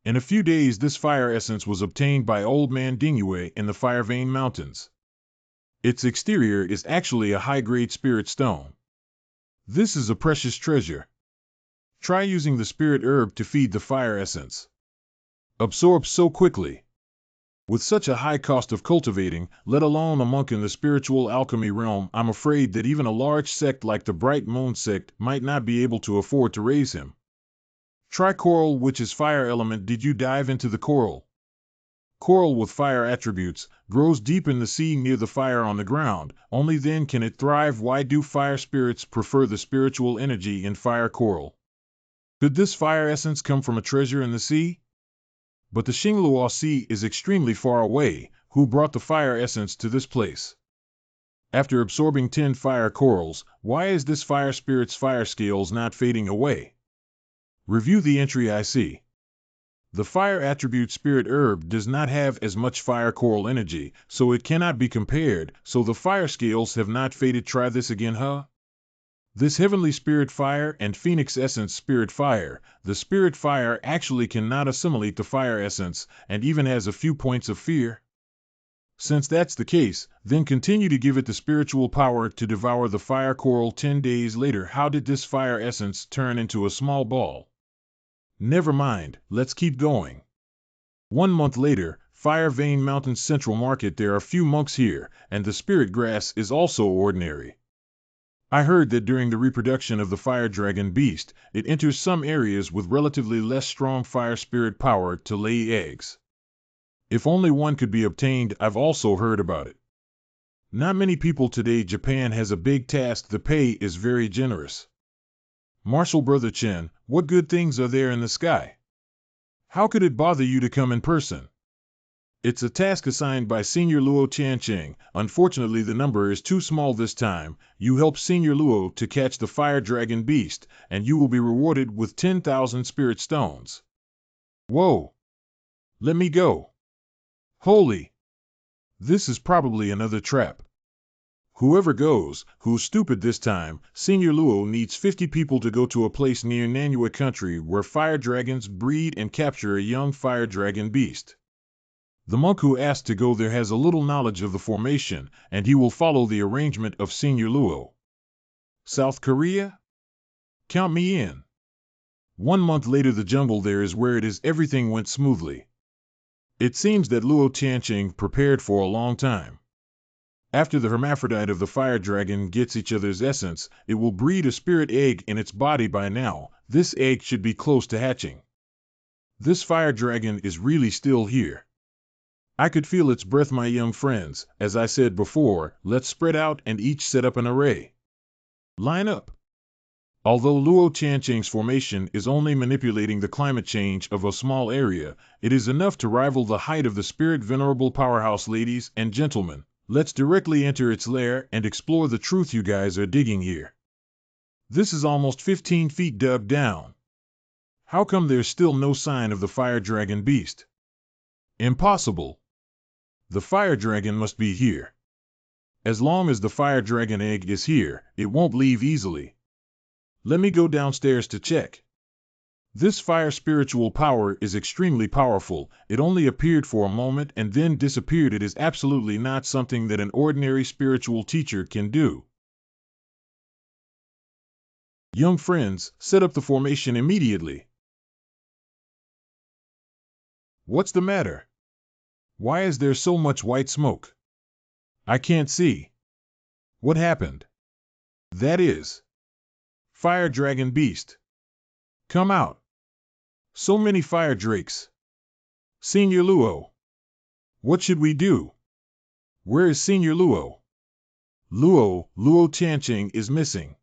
In a few days this fire essence was obtained by old man Dingyue in the Fire Vein Mountains. Its exterior is actually a high-grade spirit stone. This is a precious treasure. Try using the spirit herb to feed the fire essence. Absorbs so quickly. With such a high cost of cultivating, let alone a monk in the spiritual alchemy realm, I'm afraid that even a large sect like the Bright Moon sect might not be able to afford to raise him. Try coral, which is fire element. Did you dive into the coral? Coral with fire attributes grows deep in the sea near the fire on the ground. Only then can it thrive. Why do fire spirits prefer the spiritual energy in fire coral? Could this fire essence come from a treasure in the sea? But the Xinglua Sea is extremely far away. Who brought the fire essence to this place? After absorbing 10 fire corals, why is this fire spirit's fire scales not fading away? Review the entry. I see. The fire attribute spirit herb does not have as much fire coral energy, so it cannot be compared, so the fire scales have not faded. Try this again, huh? This heavenly spirit fire and phoenix essence spirit fire, the spirit fire actually cannot assimilate the fire essence, and even has a few points of fear. Since that's the case, then continue to give it the spiritual power to devour the fire coral. 10 days later, how did this fire essence turn into a small ball? Never mind, let's keep going. 1 month later, Fire Vein Mountain Central Market. There are few monks here, and the spirit grass is also ordinary. I heard that during the reproduction of the fire dragon beast, it enters some areas with relatively less strong fire spirit power to lay eggs. If only one could be obtained. I've also heard about it. Not many people today. Japan has a big task. The pay is very generous. Marshal Brother Chen, what good things are there in the sky? How could it bother you to come in person? It's a task assigned by Senior Luo Tianqing. Unfortunately, the number is too small this time. You help Senior Luo to catch the fire dragon beast, and you will be rewarded with 10,000 spirit stones. Whoa! Let me go. Holy! This is probably another trap. Whoever goes, who's stupid this time, Senior Luo needs 50 people to go to a place near Nanyue country where fire dragons breed and capture a young fire dragon beast. The monk who asked to go there has a little knowledge of the formation, and he will follow the arrangement of Senior Luo. South Korea? Count me in. 1 month later, the jungle there is where it is. Everything went smoothly. It seems that Luo Tianbing prepared for a long time. After the hermaphrodite of the fire dragon gets each other's essence, it will breed a spirit egg in its body by now. This egg should be close to hatching. This fire dragon is really still here. I could feel its breath, my young friends. As I said before, let's spread out and each set up an array. Line up. Although Luo Tianbing's formation is only manipulating the climate change of a small area, it is enough to rival the height of the spirit venerable powerhouse. Ladies and gentlemen, let's directly enter its lair and explore the truth you guys are digging here. This is almost 15 feet dug down. How come there's still no sign of the fire dragon beast? Impossible. The fire dragon must be here. As long as the fire dragon egg is here, it won't leave easily. Let me go downstairs to check. This fire spiritual power is extremely powerful. It only appeared for a moment and then disappeared. It is absolutely not something that an ordinary spiritual teacher can do. Young friends, set up the formation immediately. What's the matter? Why is there so much white smoke? I can't see. What happened? That is fire dragon beast. Come out. So many fire drakes. Senior Luo. What should we do? Where is Senior Luo? Luo Tianbing is missing.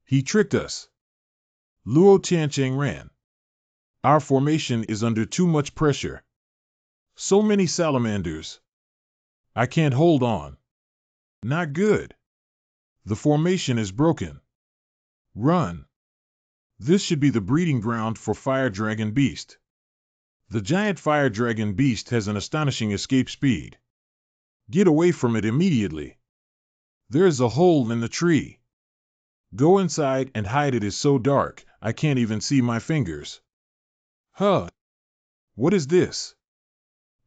He tricked us. Luo Tianbing ran. Our formation is under too much pressure. So many salamanders. I can't hold on. Not good. The formation is broken. Run. This should be the breeding ground for fire dragon beast. The giant fire dragon beast has an astonishing escape speed. Get away from it immediately. There is a hole in the tree. Go inside and hide. It is so dark, I can't even see my fingers. Huh. What is this?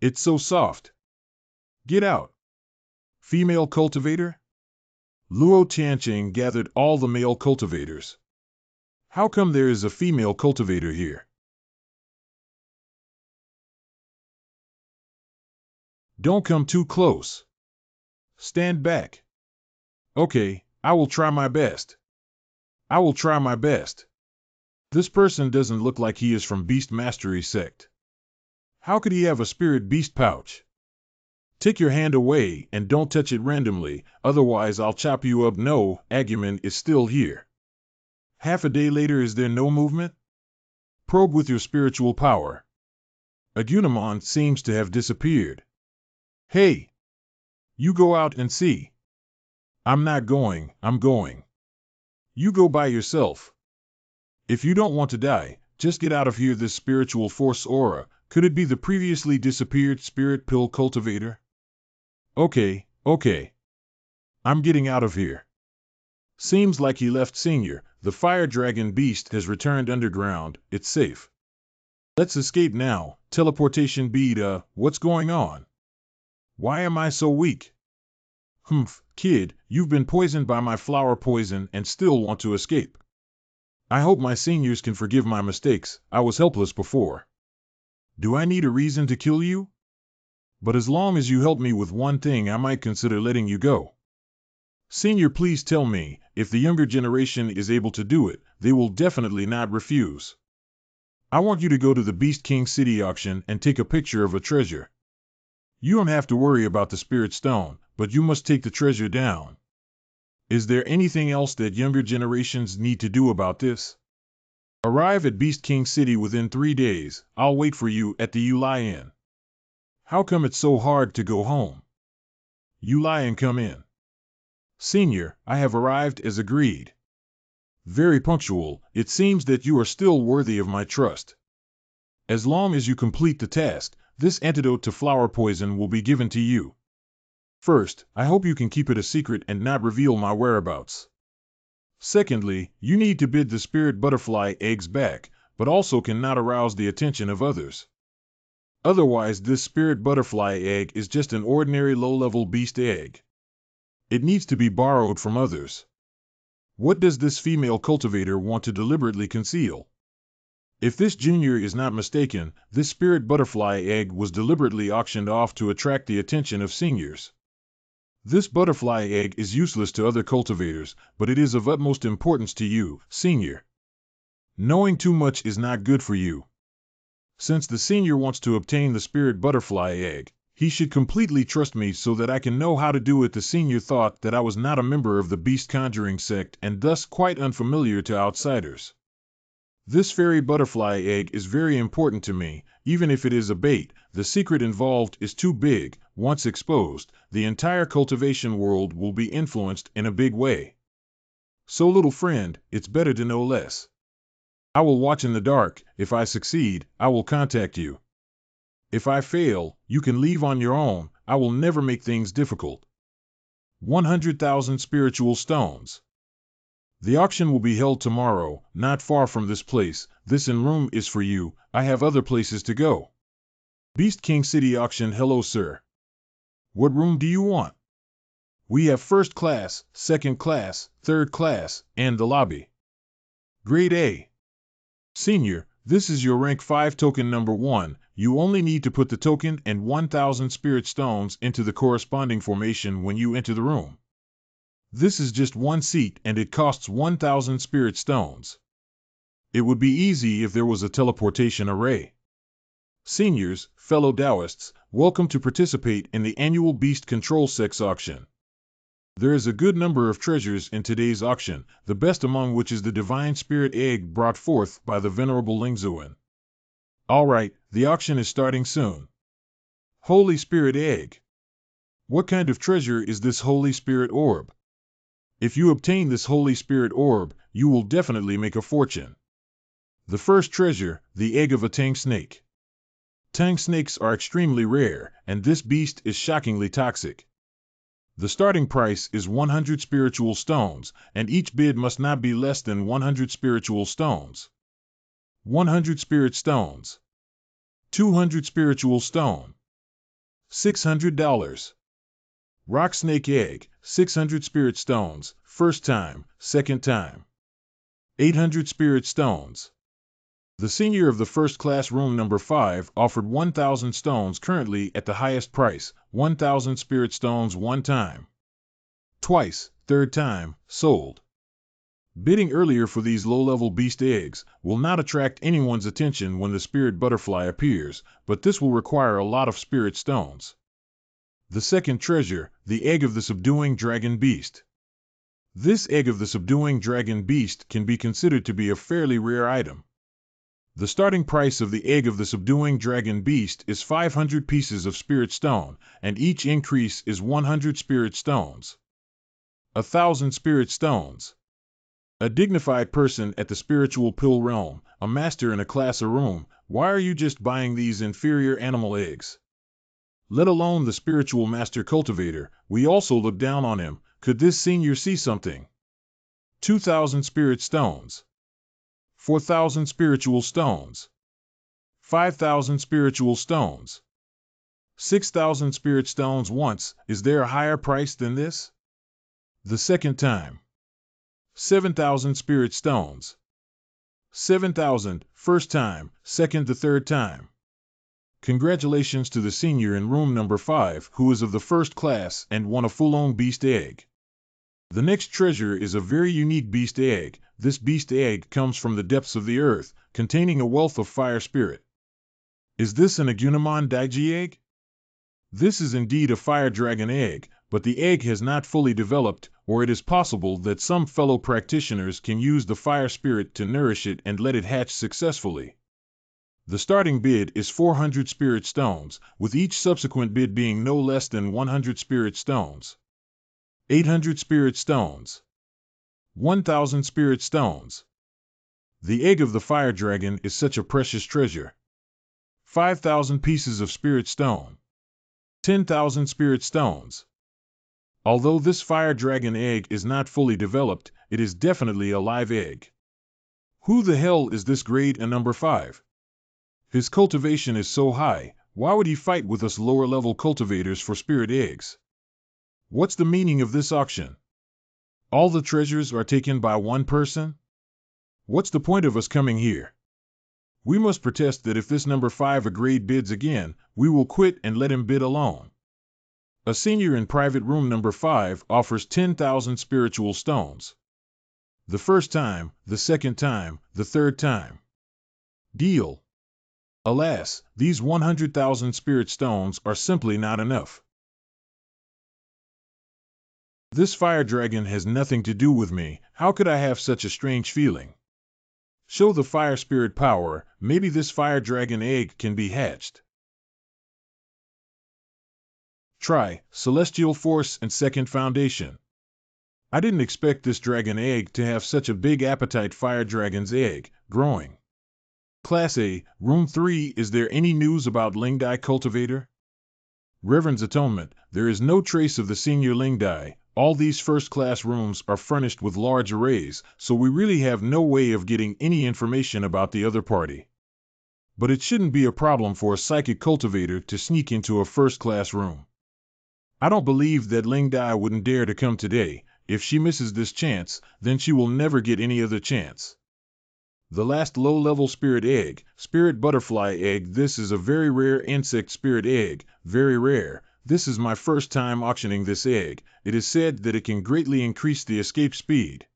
It's so soft. Get out. Female cultivator? Luo Tianbing gathered all the male cultivators. How come there is a female cultivator here? Don't come too close. Stand back. Okay, I will try my best. I will try my best. This person doesn't look like he is from Beast Mastery sect. How could he have a spirit beast pouch? Take your hand away and don't touch it randomly, otherwise I'll chop you up. No, Agumon is still here. Half a day later, is there no movement? Probe with your spiritual power. Agumon seems to have disappeared. Hey! You go out and see. I'm not going, I'm going. You go by yourself. If you don't want to die, just get out of here. This spiritual force aura, could it be the previously disappeared spirit pill cultivator? Okay. I'm getting out of here. Seems like he left. Senior, the fire dragon beast has returned underground. It's safe. Let's escape now. Teleportation bead. What's going on? Why am I so weak? Humph, kid, you've been poisoned by my flower poison and still want to escape. I hope my seniors can forgive my mistakes. I was helpless before. Do I need a reason to kill you? But as long as you help me with one thing, I might consider letting you go. Senior, please tell me, if the younger generation is able to do it, they will definitely not refuse. I want you to go to the Beast King City auction and take a picture of a treasure. You don't have to worry about the spirit stone, but you must take the treasure down. Is there anything else that younger generations need to do about this? Arrive at Beast King City within 3 days. I'll wait for you at the Yulai Inn. How come it's so hard to go home? Yulai Inn, come in. Senior, I have arrived as agreed. Very punctual. It seems that you are still worthy of my trust. As long as you complete the task, this antidote to flower poison will be given to you. First, I hope you can keep it a secret and not reveal my whereabouts. Secondly, you need to bid the spirit butterfly eggs back, but also cannot arouse the attention of others. Otherwise, this spirit butterfly egg is just an ordinary low-level beast egg. It needs to be borrowed from others. What does this female cultivator want to deliberately conceal? If this junior is not mistaken, this spirit butterfly egg was deliberately auctioned off to attract the attention of seniors. This butterfly egg is useless to other cultivators, but it is of utmost importance to you, senior. Knowing too much is not good for you. Since the senior wants to obtain the spirit butterfly egg, he should completely trust me so that I can know how to do it. The senior thought that I was not a member of the beast conjuring sect and thus quite unfamiliar to outsiders. This fairy butterfly egg is very important to me, even if it is a bait. The secret involved is too big. Once exposed, the entire cultivation world will be influenced in a big way. So, little friend, it's better to know less. I will watch in the dark. If I succeed, I will contact you. If I fail, you can leave on your own. I will never make things difficult. 100,000 spiritual stones. The auction will be held tomorrow, not far from this place. This room is for you. I have other places to go. Beast King City Auction. Hello, sir. What room do you want? We have first class, second class, third class, and the lobby. Grade A. Senior, this is your rank 5 token number 1. You only need to put the token and 1,000 spirit stones into the corresponding formation when you enter the room. This is just one seat and it costs 1,000 spirit stones. It would be easy if there was a teleportation array. Seniors, fellow Taoists, welcome to participate in the annual Beast Control Sex Auction. There is a good number of treasures in today's auction, the best among which is the divine spirit egg brought forth by the venerable Lingzuan. Alright, the auction is starting soon. Holy Spirit Egg. What kind of treasure is this Holy Spirit Orb? If you obtain this Holy Spirit Orb, you will definitely make a fortune. The first treasure, the egg of a Tang snake. Tang snakes are extremely rare, and this beast is shockingly toxic. The starting price is 100 spiritual stones, and each bid must not be less than 100 spiritual stones. 100 spirit stones. 200 spiritual stone. $600. Rock snake egg, 600 spirit stones, first time, second time. 800 spirit stones. The senior of the first class room number 5 offered 1,000 stones currently at the highest price, 1,000 spirit stones one time. Twice, third time, sold. Bidding earlier for these low-level beast eggs will not attract anyone's attention when the spirit butterfly appears, but this will require a lot of spirit stones. The second treasure, the egg of the subduing dragon beast. This egg of the subduing dragon beast can be considered to be a fairly rare item. The starting price of the egg of the subduing dragon beast is 500 pieces of spirit stone, and each increase is 100 spirit stones. 1,000 spirit stones. A dignified person at the spiritual pill realm, a master in a class or room, why are you just buying these inferior animal eggs? Let alone the spiritual master cultivator, we also look down on him. Could this senior see something? 2,000 spirit stones. 4,000 spiritual stones. 5,000 spiritual stones. 6,000 spirit stones once. Is there a higher price than this? The second time. 7,000 spirit stones. 7,000, first time, second to third time. Congratulations to the senior in room number 5 who is of the first class and won a full-on beast egg. The next treasure is a very unique beast egg. This beast egg comes from the depths of the earth, containing a wealth of fire spirit. Is this an Agunamon Daiji egg? This is indeed a fire dragon egg, but the egg has not fully developed, or it is possible that some fellow practitioners can use the fire spirit to nourish it and let it hatch successfully. The starting bid is 400 spirit stones, with each subsequent bid being no less than 100 spirit stones. 800 spirit stones. 1,000 spirit stones. The egg of the fire dragon is such a precious treasure. 5,000 pieces of spirit stone. 10,000 spirit stones. Although this fire dragon egg is not fully developed, it is definitely a live egg. Who the hell is this grade a number 5? His cultivation is so high, why would he fight with us lower level cultivators for spirit eggs? What's the meaning of this auction? All the treasures are taken by one person? What's the point of us coming here? We must protest that if this number 5 grade bids again, we will quit and let him bid alone. A senior in private room number 5 offers 10,000 spiritual stones. The first time, the second time, the third time. Deal. Alas, these 100,000 spirit stones are simply not enough. This fire dragon has nothing to do with me. How could I have such a strange feeling? Show the fire spirit power, maybe this fire dragon egg can be hatched. Try Celestial Force and Second Foundation. I didn't expect this dragon egg to have such a big appetite. Fire dragon's egg, growing. Class A, Room 3. Is there any news about Lingdai cultivator? Reverend's Atonement. There is no trace of the senior Lingdai. All these first-class rooms are furnished with large arrays, so we really have no way of getting any information about the other party. But it shouldn't be a problem for a psychic cultivator to sneak into a first-class room. I don't believe that Lingdai wouldn't dare to come today. If she misses this chance, then she will never get any other chance. The last low-level spirit egg, spirit butterfly egg. This is a very rare insect spirit egg, very rare. This is my first time auctioning this egg. It is said that it can greatly increase the escape speed.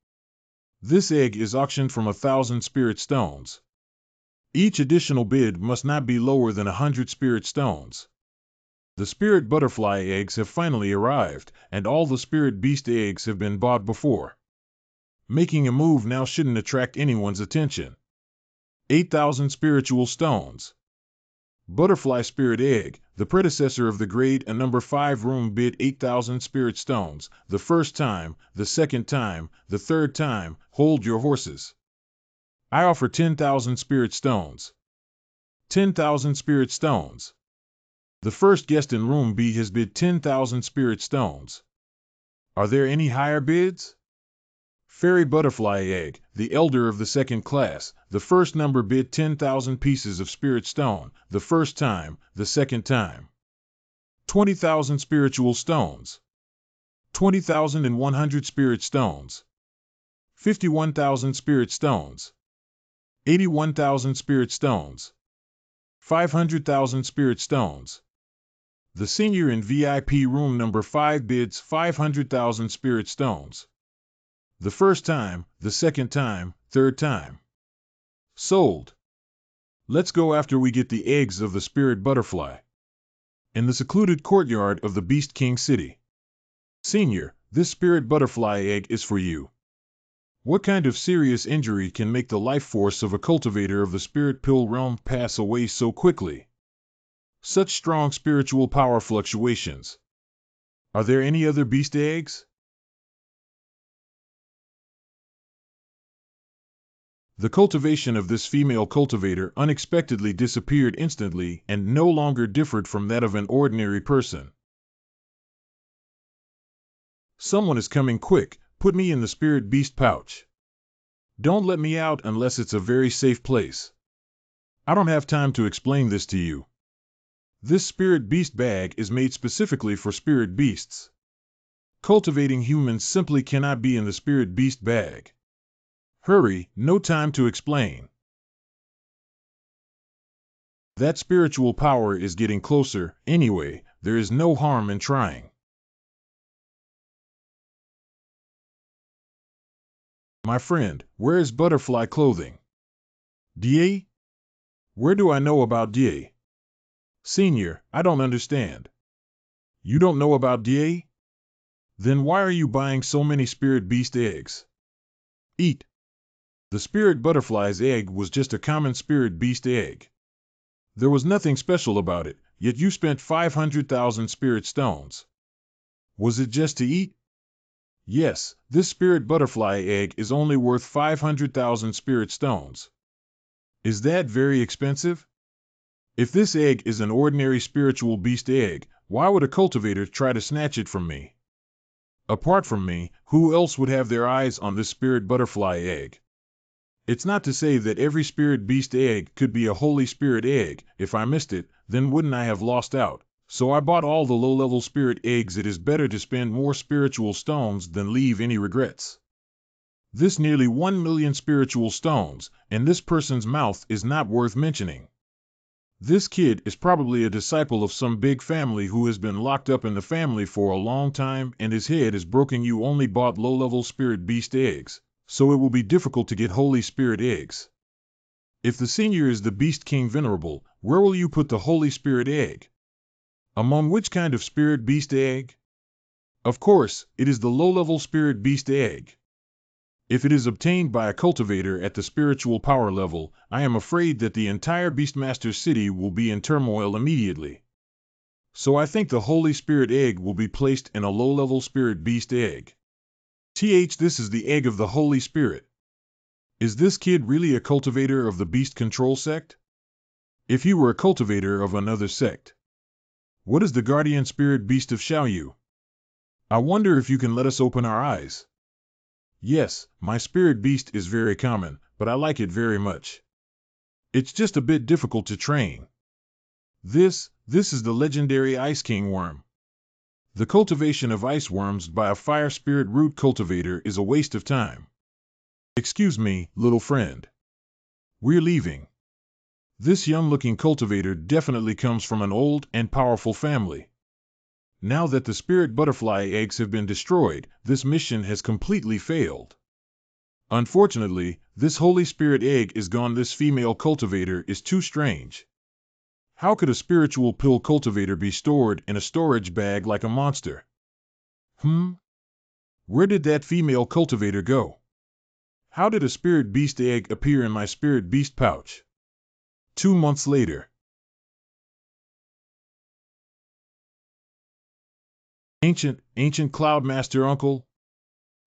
This egg is auctioned from 1,000 spirit stones. Each additional bid must not be lower than 100 spirit stones. The spirit butterfly eggs have finally arrived, and all the spirit beast eggs have been bought before. Making a move now shouldn't attract anyone's attention. 8,000 spiritual stones. Butterfly spirit egg, the predecessor of the grade A number 5 room, bid 8,000 spirit stones. The first time, the second time, the third time. Hold your horses. I offer 10,000 spirit stones. 10,000 spirit stones. The first guest in room B has bid 10,000 spirit stones. Are there any higher bids? Fairy butterfly egg, the elder of the second class. The first number bid 10,000 pieces of spirit stone. The first time, the second time. 20,000 spiritual stones. 20,100 spirit stones. 51,000 spirit stones. 81,000 spirit stones. 500,000 spirit stones. The senior in VIP room number 5 bids 500,000 spirit stones. The first time, the second time, third time. Sold. Let's go after we get the eggs of the spirit butterfly. In the secluded courtyard of the Beast King city. Senior, this spirit butterfly egg is for you. What kind of serious injury can make the life force of a cultivator of the spirit pill realm pass away so quickly? Such strong spiritual power fluctuations. Are there any other beast eggs? The cultivation of this female cultivator unexpectedly disappeared instantly and no longer differed from that of an ordinary person. Someone is coming, quick, put me in the spirit beast pouch. Don't let me out unless it's a very safe place. I don't have time to explain this to you. This spirit beast bag is made specifically for spirit beasts. Cultivating humans simply cannot be in the spirit beast bag. Hurry, no time to explain. That spiritual power is getting closer. Anyway, there is no harm in trying. My friend, where is butterfly clothing? DA? Where do I know about DA? Senior, I don't understand. You don't know about DA? Then why are you buying so many spirit beast eggs? Eat. The spirit butterfly's egg was just a common spirit beast egg. There was nothing special about it, yet you spent 500,000 spirit stones. Was it just to eat? Yes, this spirit butterfly egg is only worth 500,000 spirit stones. Is that very expensive? If this egg is an ordinary spiritual beast egg, why would a cultivator try to snatch it from me? Apart from me, who else would have their eyes on this spirit butterfly egg? It's not to say that every spirit beast egg could be a Holy Spirit egg. If I missed it, then wouldn't I have lost out? So I bought all the low-level spirit eggs. It is better to spend more spiritual stones than leave any regrets. This nearly 1 million spiritual stones, and this person's mouth is not worth mentioning. This kid is probably a disciple of some big family who has been locked up in the family for a long time, and his head is broken. You only bought low-level spirit beast eggs, so it will be difficult to get Holy Spirit eggs. If the senior is the Beast King Venerable, where will you put the Holy Spirit egg? Among which kind of spirit beast egg? Of course, it is the low-level spirit beast egg. If it is obtained by a cultivator at the spiritual power level, I am afraid that the entire Beastmaster city will be in turmoil immediately. So I think the Holy Spirit egg will be placed in a low-level spirit beast egg. This is the egg of the Holy Spirit. Is this kid really a cultivator of the beast control sect? If he were a cultivator of another sect, what is the guardian spirit beast of Xiaoyu? I wonder if you can let us open our eyes. Yes, my spirit beast is very common, but I like it very much. It's just a bit difficult to train. This is the legendary Ice King worm. The cultivation of ice worms by a fire spirit root cultivator is a waste of time. Excuse me, little friend. We're leaving. This young-looking cultivator definitely comes from an old and powerful family. Now that the spirit butterfly eggs have been destroyed, this mission has completely failed. Unfortunately, this Holy Spirit egg is gone. This female cultivator is too strange. How could a spiritual pill cultivator be stored in a storage bag like a monster? Where did that female cultivator go? How did a spirit beast egg appear in my spirit beast pouch? 2 months later. Ancient Cloud Master Uncle?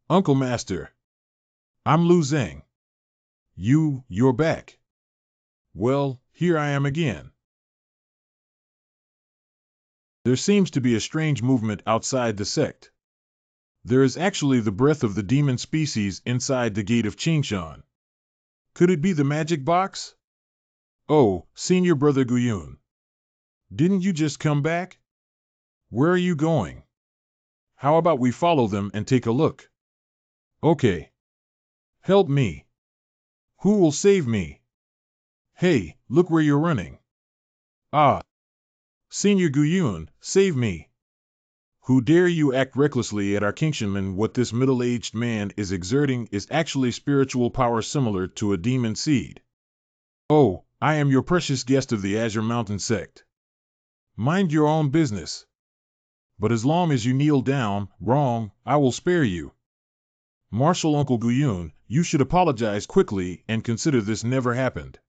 Uncle Master. I'm Lu Zhang. You're back. Well, here I am again. There seems to be a strange movement outside the sect. There is actually the breath of the demon species inside the gate of Qing. Could it be the magic box? Oh, Senior Brother Guyun. Didn't you just come back? Where are you going? How about we follow them and take a look? Okay. Help me. Who will save me? Hey, look where you're running. Ah. Senior Guyun, save me. Who dare you act recklessly at our Kingshanman? What this middle-aged man is exerting is actually spiritual power similar to a demon seed. Oh, I am your precious guest of the Azure Mountain sect. Mind your own business. But as long as you kneel down, wrong, I will spare you. Martial Uncle Guyun, you should apologize quickly and consider this never happened.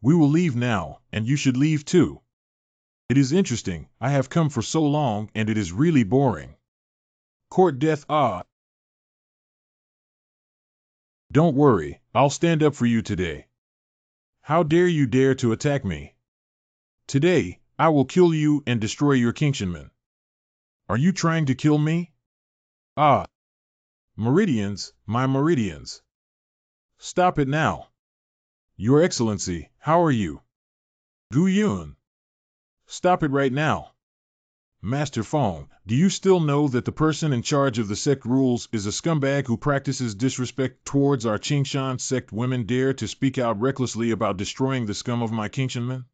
We will leave now, and you should leave too. It is interesting, I have come for so long and it is really boring. Court death, ah. Don't worry, I'll stand up for you today. How dare you dare to attack me? Today, I will kill you and destroy your Kingshanman. Are you trying to kill me? Ah. Meridians, my meridians. Stop it now. Your Excellency, how are you? Guyun. Stop it right now. Master Fong, do you still know that the person in charge of the sect rules is a scumbag who practices disrespect towards our Qingshan sect? Women dare to speak out recklessly about destroying the scum of my Kingshanman?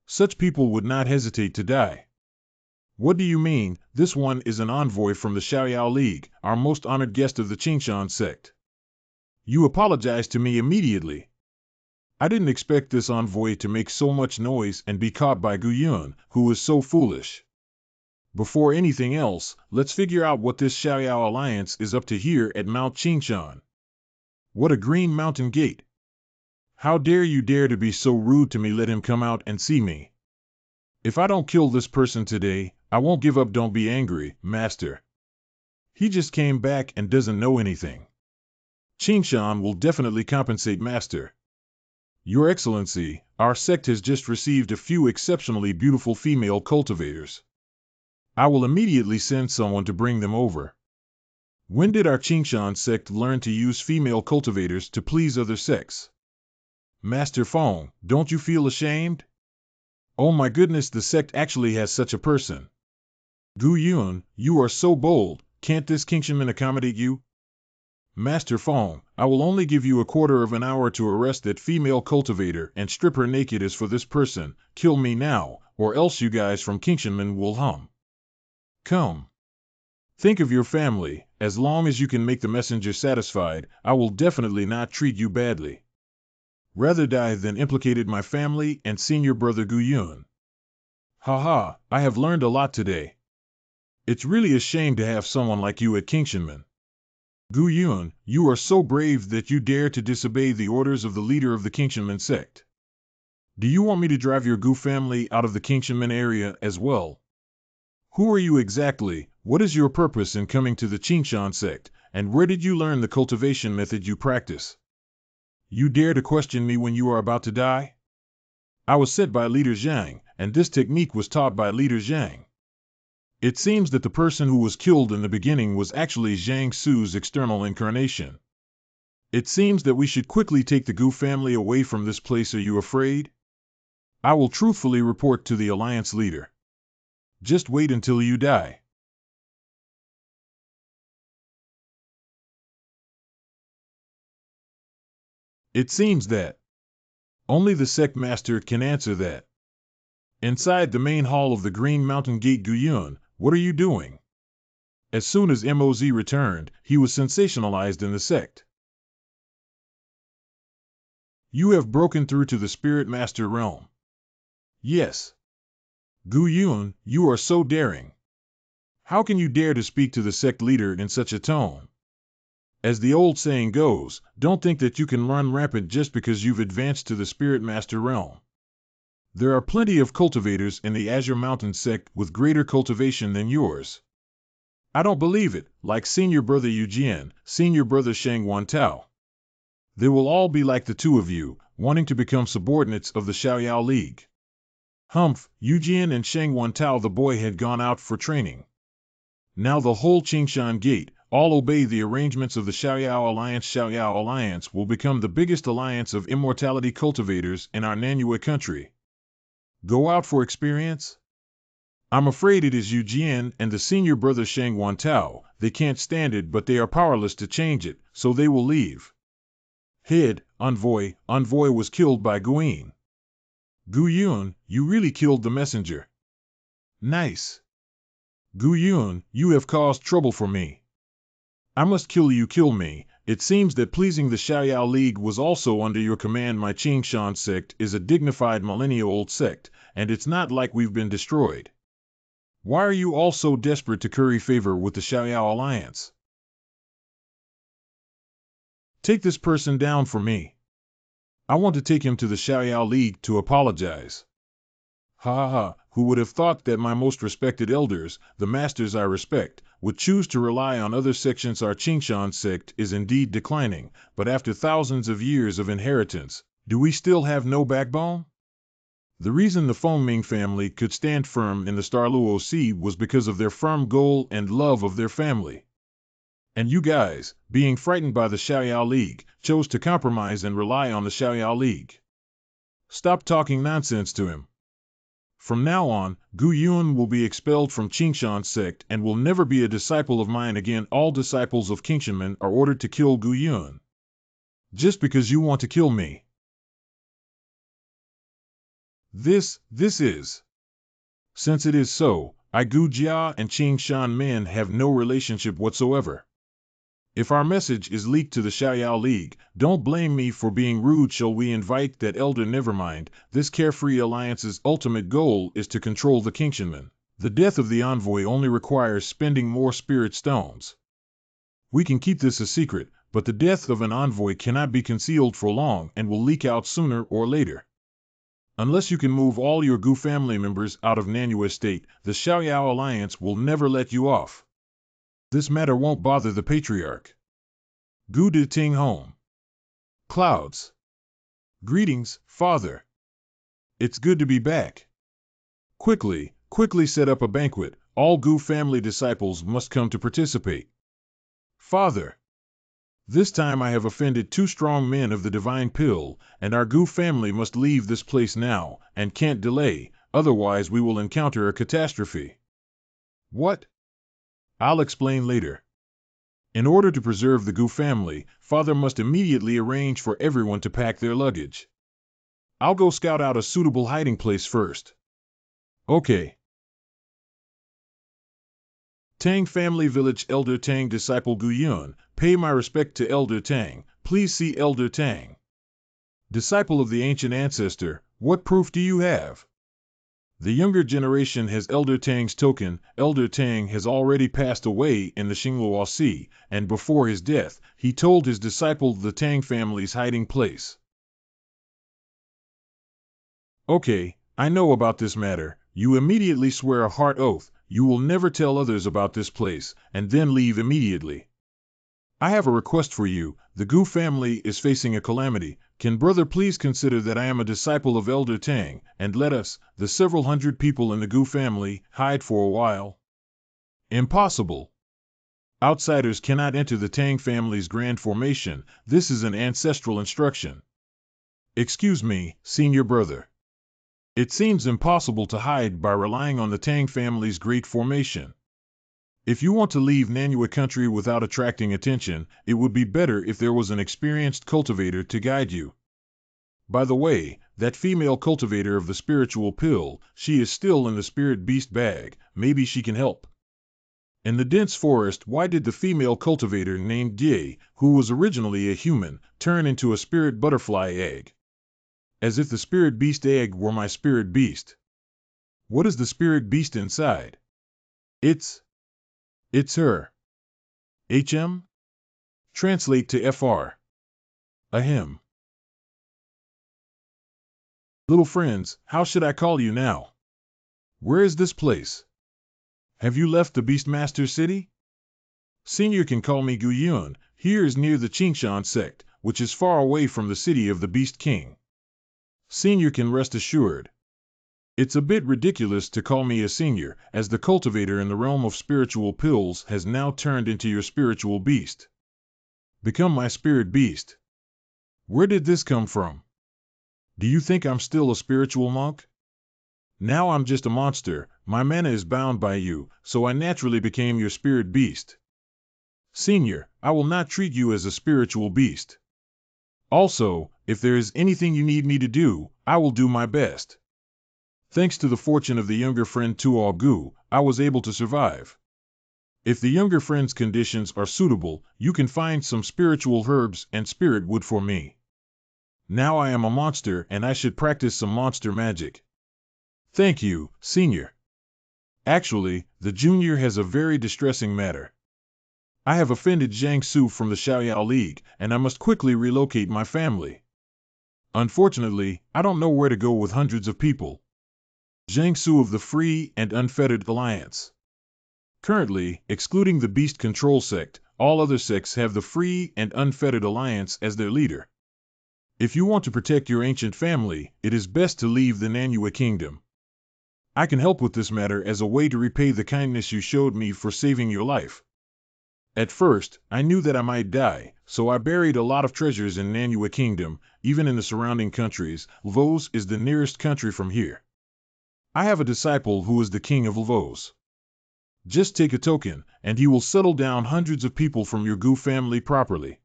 Such people would not hesitate to die. What do you mean? This one is an envoy from the Xiaoyao League, our most honored guest of the Qingshan sect. You apologize to me immediately. I didn't expect this envoy to make so much noise and be caught by Guyun, who is so foolish. Before anything else, let's figure out what this Xiaoyao alliance is up to here at Mount Qingshan. What a green mountain gate. How dare you dare to be so rude to me? Let him come out and see me. If I don't kill this person today, I won't give up. Don't be angry, Master. He just came back and doesn't know anything. Qingshan will definitely compensate, Master. Your Excellency, Our sect has just received a few exceptionally beautiful female cultivators. I will immediately send someone to bring them over. When did our Qing sect learn to use female cultivators to please other sects? Master Feng, don't you feel ashamed? Oh my goodness, the sect actually has such a person. Gu Yun, you are so bold, can't this Qingman accommodate you? Master Feng, I will only give you a quarter of an hour to arrest that female cultivator and strip her naked as for this person. Kill me now, or else you guys from Qingman will hum. Come. Think of your family. As long as you can make the messenger satisfied, I will definitely not treat you badly. Rather die than implicated my family and senior brother Gu Yun. Haha, I have learned a lot today. It's really a shame to have someone like you at Qingman. Gu Yun, you are so brave that you dare to disobey the orders of the leader of the Qingman sect. Do you want me to drive your Gu family out of the Qingman area as well? Who are you exactly? What is your purpose in coming to the Qing sect, and where did you learn the cultivation method you practice? You dare to question me when you are about to die? I was set by Leader Zhang, and this technique was taught by Leader Zhang. It seems that the person who was killed in the beginning was actually Zhang Su's external incarnation. It seems that we should quickly take the Gu family away from this place. Are you afraid? I will truthfully report to the Alliance leader. Just wait until you die. It seems that only the sect master can answer that. Inside the main hall of the Green Mountain Gate, Gu Yun, what are you doing? As soon as Moz returned, he was sensationalized in the sect. You have broken through to the Spirit Master realm. Yes. Gu Yun, you are so daring. How can you dare to speak to the sect leader in such a tone? As the old saying goes, don't think that you can run rampant just because you've advanced to the Spirit Master realm. There are plenty of cultivators in the Azure Mountain sect with greater cultivation than yours. I don't believe it, like senior brother Yu Jian, senior brother Shang Wantao. They will all be like the two of you, wanting to become subordinates of the Xiaoyao League. Humph, Yu Jian and Shang Wantao the boy had gone out for training. Now the whole Qingshan Gate, all obey the arrangements of the Xiaoyao Alliance. Xiaoyao Alliance will become the biggest alliance of immortality cultivators in our Nanyue country. Go out for experience? I'm afraid it is Yu Jian and the senior brother Shang Wantao. They can't stand it, but they are powerless to change it, so they will leave. Head, Envoy was killed by Guin. Gu Yun, you really killed the messenger. Nice. Gu Yun, you have caused trouble for me. I must kill you. Kill me. It seems that pleasing the Xiaoyao League was also under your command. My Qingshan sect is a dignified millennia-old sect, and it's not like we've been destroyed. Why are you all so desperate to curry favor with the Xiaoyao Alliance? Take this person down for me. I want to take him to the Xiaoyao League to apologize. Ha ha ha, who would have thought that my most respected elders, the masters I respect, would choose to rely on other sections? Our Qingshan sect is indeed declining, but after thousands of years of inheritance, do we still have no backbone? The reason the Fengming family could stand firm in the Starluo Sea was because of their firm goal and love of their family. And you guys, being frightened by the Xiaoyao League, chose to compromise and rely on the Xiaoyao League. Stop talking nonsense to him. From now on, Gu Yun will be expelled from Qingshan sect and will never be a disciple of mine again. All disciples of Qingshan are ordered to kill Gu Yun. Just because you want to kill me. This is. Since it is so, I Gu Jia and Qingshan men have no relationship whatsoever. If our message is leaked to the Xiaoyao League, don't blame me for being rude. Shall we invite that elder? Nevermind, this carefree alliance's ultimate goal is to control the Qingshan. The death of the envoy only requires spending more spirit stones. We can keep this a secret, but the death of an envoy cannot be concealed for long and will leak out sooner or later. Unless you can move all your Gu family members out of Nanyue State, the Xiaoyao Alliance will never let you off. This matter won't bother the Patriarch. Gu de Ting home. Clouds. Greetings, Father. It's good to be back. Quickly set up a banquet. All Gu family disciples must come to participate. Father, this time I have offended 2 strong men of the divine pill, and our Gu family must leave this place now, and can't delay, otherwise we will encounter a catastrophe. What? I'll explain later. In order to preserve the Gu family, Father must immediately arrange for everyone to pack their luggage. I'll go scout out a suitable hiding place first. Okay. Tang Family Village Elder Tang Disciple Gu Yun, pay my respect to Elder Tang. Please see Elder Tang. Disciple of the ancient ancestor, what proof do you have? The younger generation has Elder Tang's token. Elder Tang has already passed away in the Xinghua Sea, and before his death, he told his disciple the Tang family's hiding place. Okay, I know about this matter. You immediately swear a heart oath. You will never tell others about this place, and then leave immediately. I have a request for you. The Gu family is facing a calamity. Can brother please consider that I am a disciple of Elder Tang, and let us, the several hundred people in the Gu family, hide for a while? Impossible. Outsiders cannot enter the Tang family's grand formation. This is an ancestral instruction. Excuse me, senior brother. It seems impossible to hide by relying on the Tang family's great formation. If you want to leave Nanyue country without attracting attention, it would be better if there was an experienced cultivator to guide you. By the way, that female cultivator of the spiritual pill, she is still in the spirit beast bag. Maybe she can help. In the dense forest, why did the female cultivator named Die, who was originally a human, turn into a spirit butterfly egg? As if the spirit beast egg were my spirit beast. What is the spirit beast inside? It's her. HM? Translate to FR. Ahem. Little friends, how should I call you now? Where is this place? Have you left the Beastmaster city? Senior can call me Gu Yun. Here is near the Qing sect, which is far away from the city of the Beast King. Senior can rest assured. It's a bit ridiculous to call me a senior, as the cultivator in the realm of spiritual pills has now turned into your spiritual beast. Become my spirit beast. Where did this come from? Do you think I'm still a spiritual monk? Now I'm just a monster. My mana is bound by you, so I naturally became your spirit beast. Senior, I will not treat you as a spiritual beast. Also, if there is anything you need me to do, I will do my best. Thanks to the fortune of the younger friend Tuo Gu, I was able to survive. If the younger friend's conditions are suitable, you can find some spiritual herbs and spirit wood for me. Now I am a monster and I should practice some monster magic. Thank you, senior. Actually, the junior has a very distressing matter. I have offended Zhang Su from the Xiaoyao League, and I must quickly relocate my family. Unfortunately, I don't know where to go with hundreds of people. Zhang Su of the Free and Unfettered Alliance. Currently, excluding the Beast Control sect, all other sects have the Free and Unfettered Alliance as their leader. If you want to protect your ancient family, it is best to leave the Nanyue Kingdom. I can help with this matter as a way to repay the kindness you showed me for saving your life. At first, I knew that I might die, so I buried a lot of treasures in Nanyue Kingdom, even in the surrounding countries. Lvos is the nearest country from here. I have a disciple who is the king of Lvos. Just take a token, and he will settle down hundreds of people from your Gu family properly.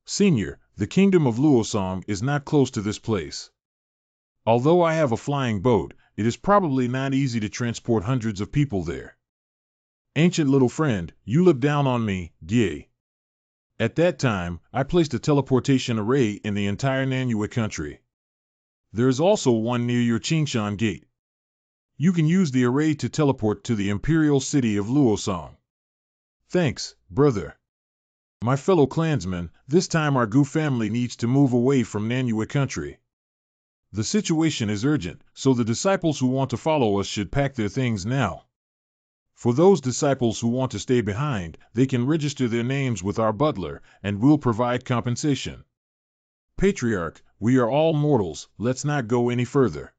Senior, the kingdom of Luosong is not close to this place. Although I have a flying boat, it is probably not easy to transport hundreds of people there. Ancient little friend, you look down on me, Die. At that time, I placed a teleportation array in the entire Nanyue country. There is also one near your Qingshan gate. You can use the array to teleport to the imperial city of Luosong. Thanks, brother. My fellow clansmen, this time our Gu family needs to move away from Nanyue country. The situation is urgent, so the disciples who want to follow us should pack their things now. For those disciples who want to stay behind, they can register their names with our butler, and we'll provide compensation. Patriarch, we are all mortals, let's not go any further.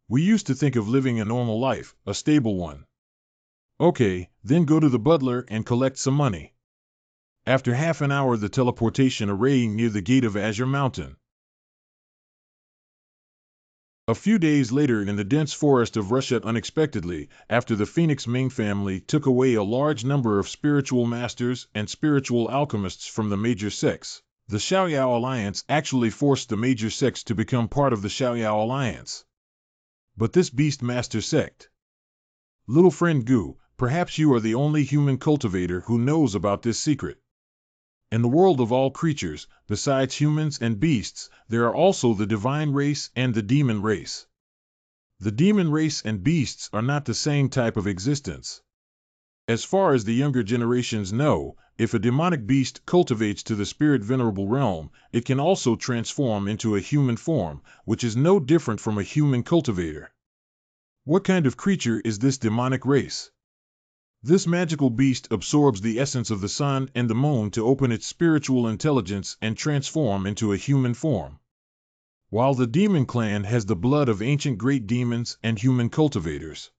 We used to think of living a normal life, a stable one. Okay, then go to the butler and collect some money. After half an hour, the teleportation array near the gate of Azure Mountain. A few days later, in the dense forest of Russia, unexpectedly, after the Phoenix Ming family took away a large number of spiritual masters and spiritual alchemists from the major sects, the Xiaoyao Alliance actually forced the major sects to become part of the Xiaoyao Alliance. But this beast master sect. Little friend Gu, perhaps you are the only human cultivator who knows about this secret. In the world of all creatures, besides humans and beasts, there are also the divine race and the demon race. The demon race and beasts are not the same type of existence. As far as the younger generations know, if a demonic beast cultivates to the spirit venerable realm, it can also transform into a human form, which is no different from a human cultivator. What kind of creature is this demonic race? This magical beast absorbs the essence of the sun and the moon to open its spiritual intelligence and transform into a human form. While the demon clan has the blood of ancient great demons and human cultivators.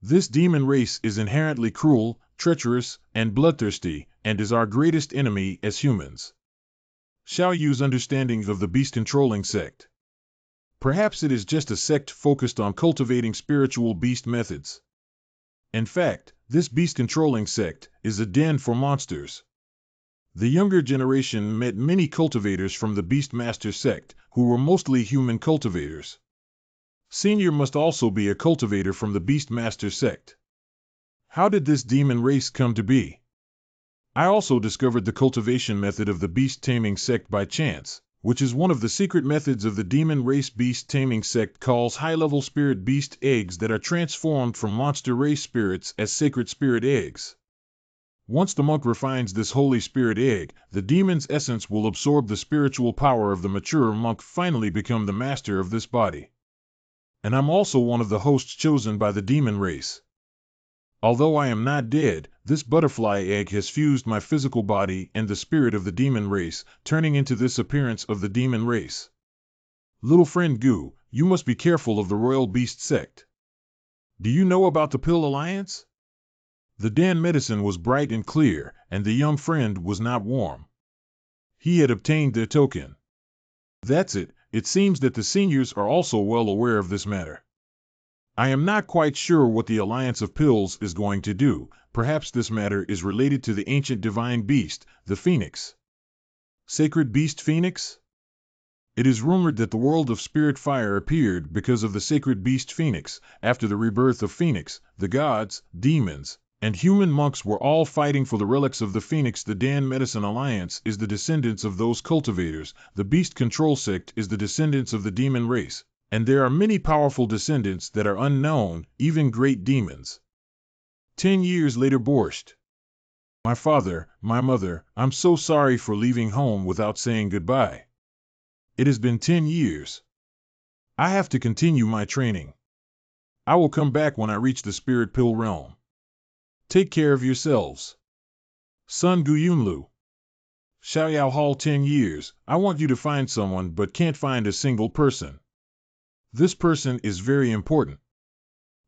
This demon race is inherently cruel, treacherous, and bloodthirsty, and is our greatest enemy as humans. Xiao Yu's understanding of the beast-controlling sect. Perhaps it is just a sect focused on cultivating spiritual beast methods. In fact, this beast-controlling sect is a den for monsters. The younger generation met many cultivators from the Beastmaster sect, who were mostly human cultivators. Senior must also be a cultivator from the Beastmaster sect. How did this demon race come to be? I also discovered the cultivation method of the beast taming sect by chance, which is one of the secret methods of the demon race beast taming sect calls high-level spirit beast eggs that are transformed from monster race spirits as sacred spirit eggs. Once the monk refines this holy spirit egg, the demon's essence will absorb the spiritual power of the mature monk, finally become the master of this body. And I'm also one of the hosts chosen by the demon race. Although I am not dead, this butterfly egg has fused my physical body and the spirit of the demon race, turning into this appearance of the demon race. Little friend Gu, you must be careful of the royal beast sect. Do you know about the Pill Alliance? The Dan medicine was bright and clear, and the young friend was not warm. He had obtained their token. That's it, it seems that the seniors are also well aware of this matter. I am not quite sure what the Alliance of Pills is going to do. Perhaps this matter is related to the ancient divine beast, the Phoenix. Sacred beast Phoenix? It is rumored that the world of spirit fire appeared because of the sacred beast Phoenix. After the rebirth of Phoenix, the gods, demons, and human monks were all fighting for the relics of the Phoenix. The Dan Medicine Alliance is the descendants of those cultivators. The Beast Control Sect is the descendants of the demon race. And there are many powerful descendants that are unknown, even great demons. 10 years later, Borscht. My father, my mother, I'm so sorry for leaving home without saying goodbye. It has been 10 years. I have to continue my training. I will come back when I reach the Spirit Pill realm. Take care of yourselves. Son Guyunlu. Xiaoyao Hall 10 years, I want you to find someone but can't find a single person. This person is very important.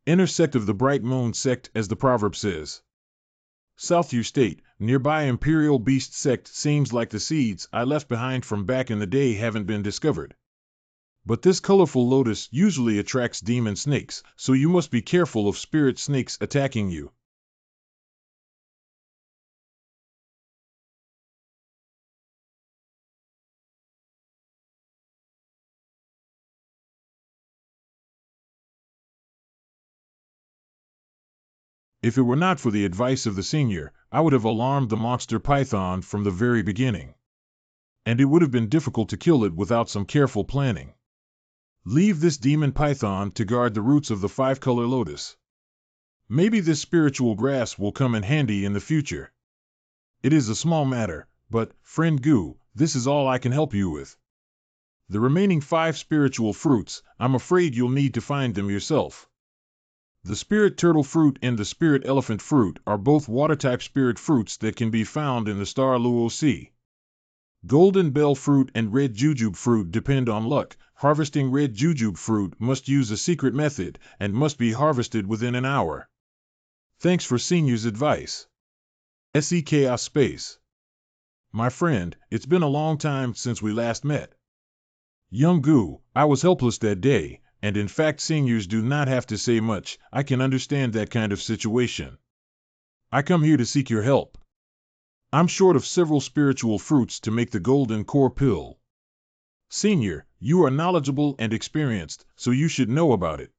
Inner sect of the Bright Moon sect, as the proverb says. Southview State, nearby Imperial Beast sect. Seems like the seeds I left behind from back in the day haven't been discovered. But this colorful lotus usually attracts demon snakes, so you must be careful of spirit snakes attacking you. If it were not for the advice of the senior, I would have alarmed the monster python from the very beginning. And it would have been difficult to kill it without some careful planning. Leave this demon python to guard the roots of the 5-color lotus. Maybe this spiritual grass will come in handy in the future. It is a small matter, but, friend Gu, this is all I can help you with. The remaining 5 spiritual fruits, I'm afraid you'll need to find them yourself. The spirit turtle fruit and the spirit elephant fruit are both water-type spirit fruits that can be found in the Star Luo Sea. Golden bell fruit and red jujube fruit depend on luck. Harvesting red jujube fruit must use a secret method and must be harvested within an hour. Thanks for Senior's advice. SE Chaos Space. My friend, it's been a long time since we last met. Young Gu, I was helpless that day, and in fact seniors do not have to say much. I can understand that kind of situation. I come here to seek your help. I'm short of several spiritual fruits to make the golden core pill. Senior, you are knowledgeable and experienced, so you should know about it.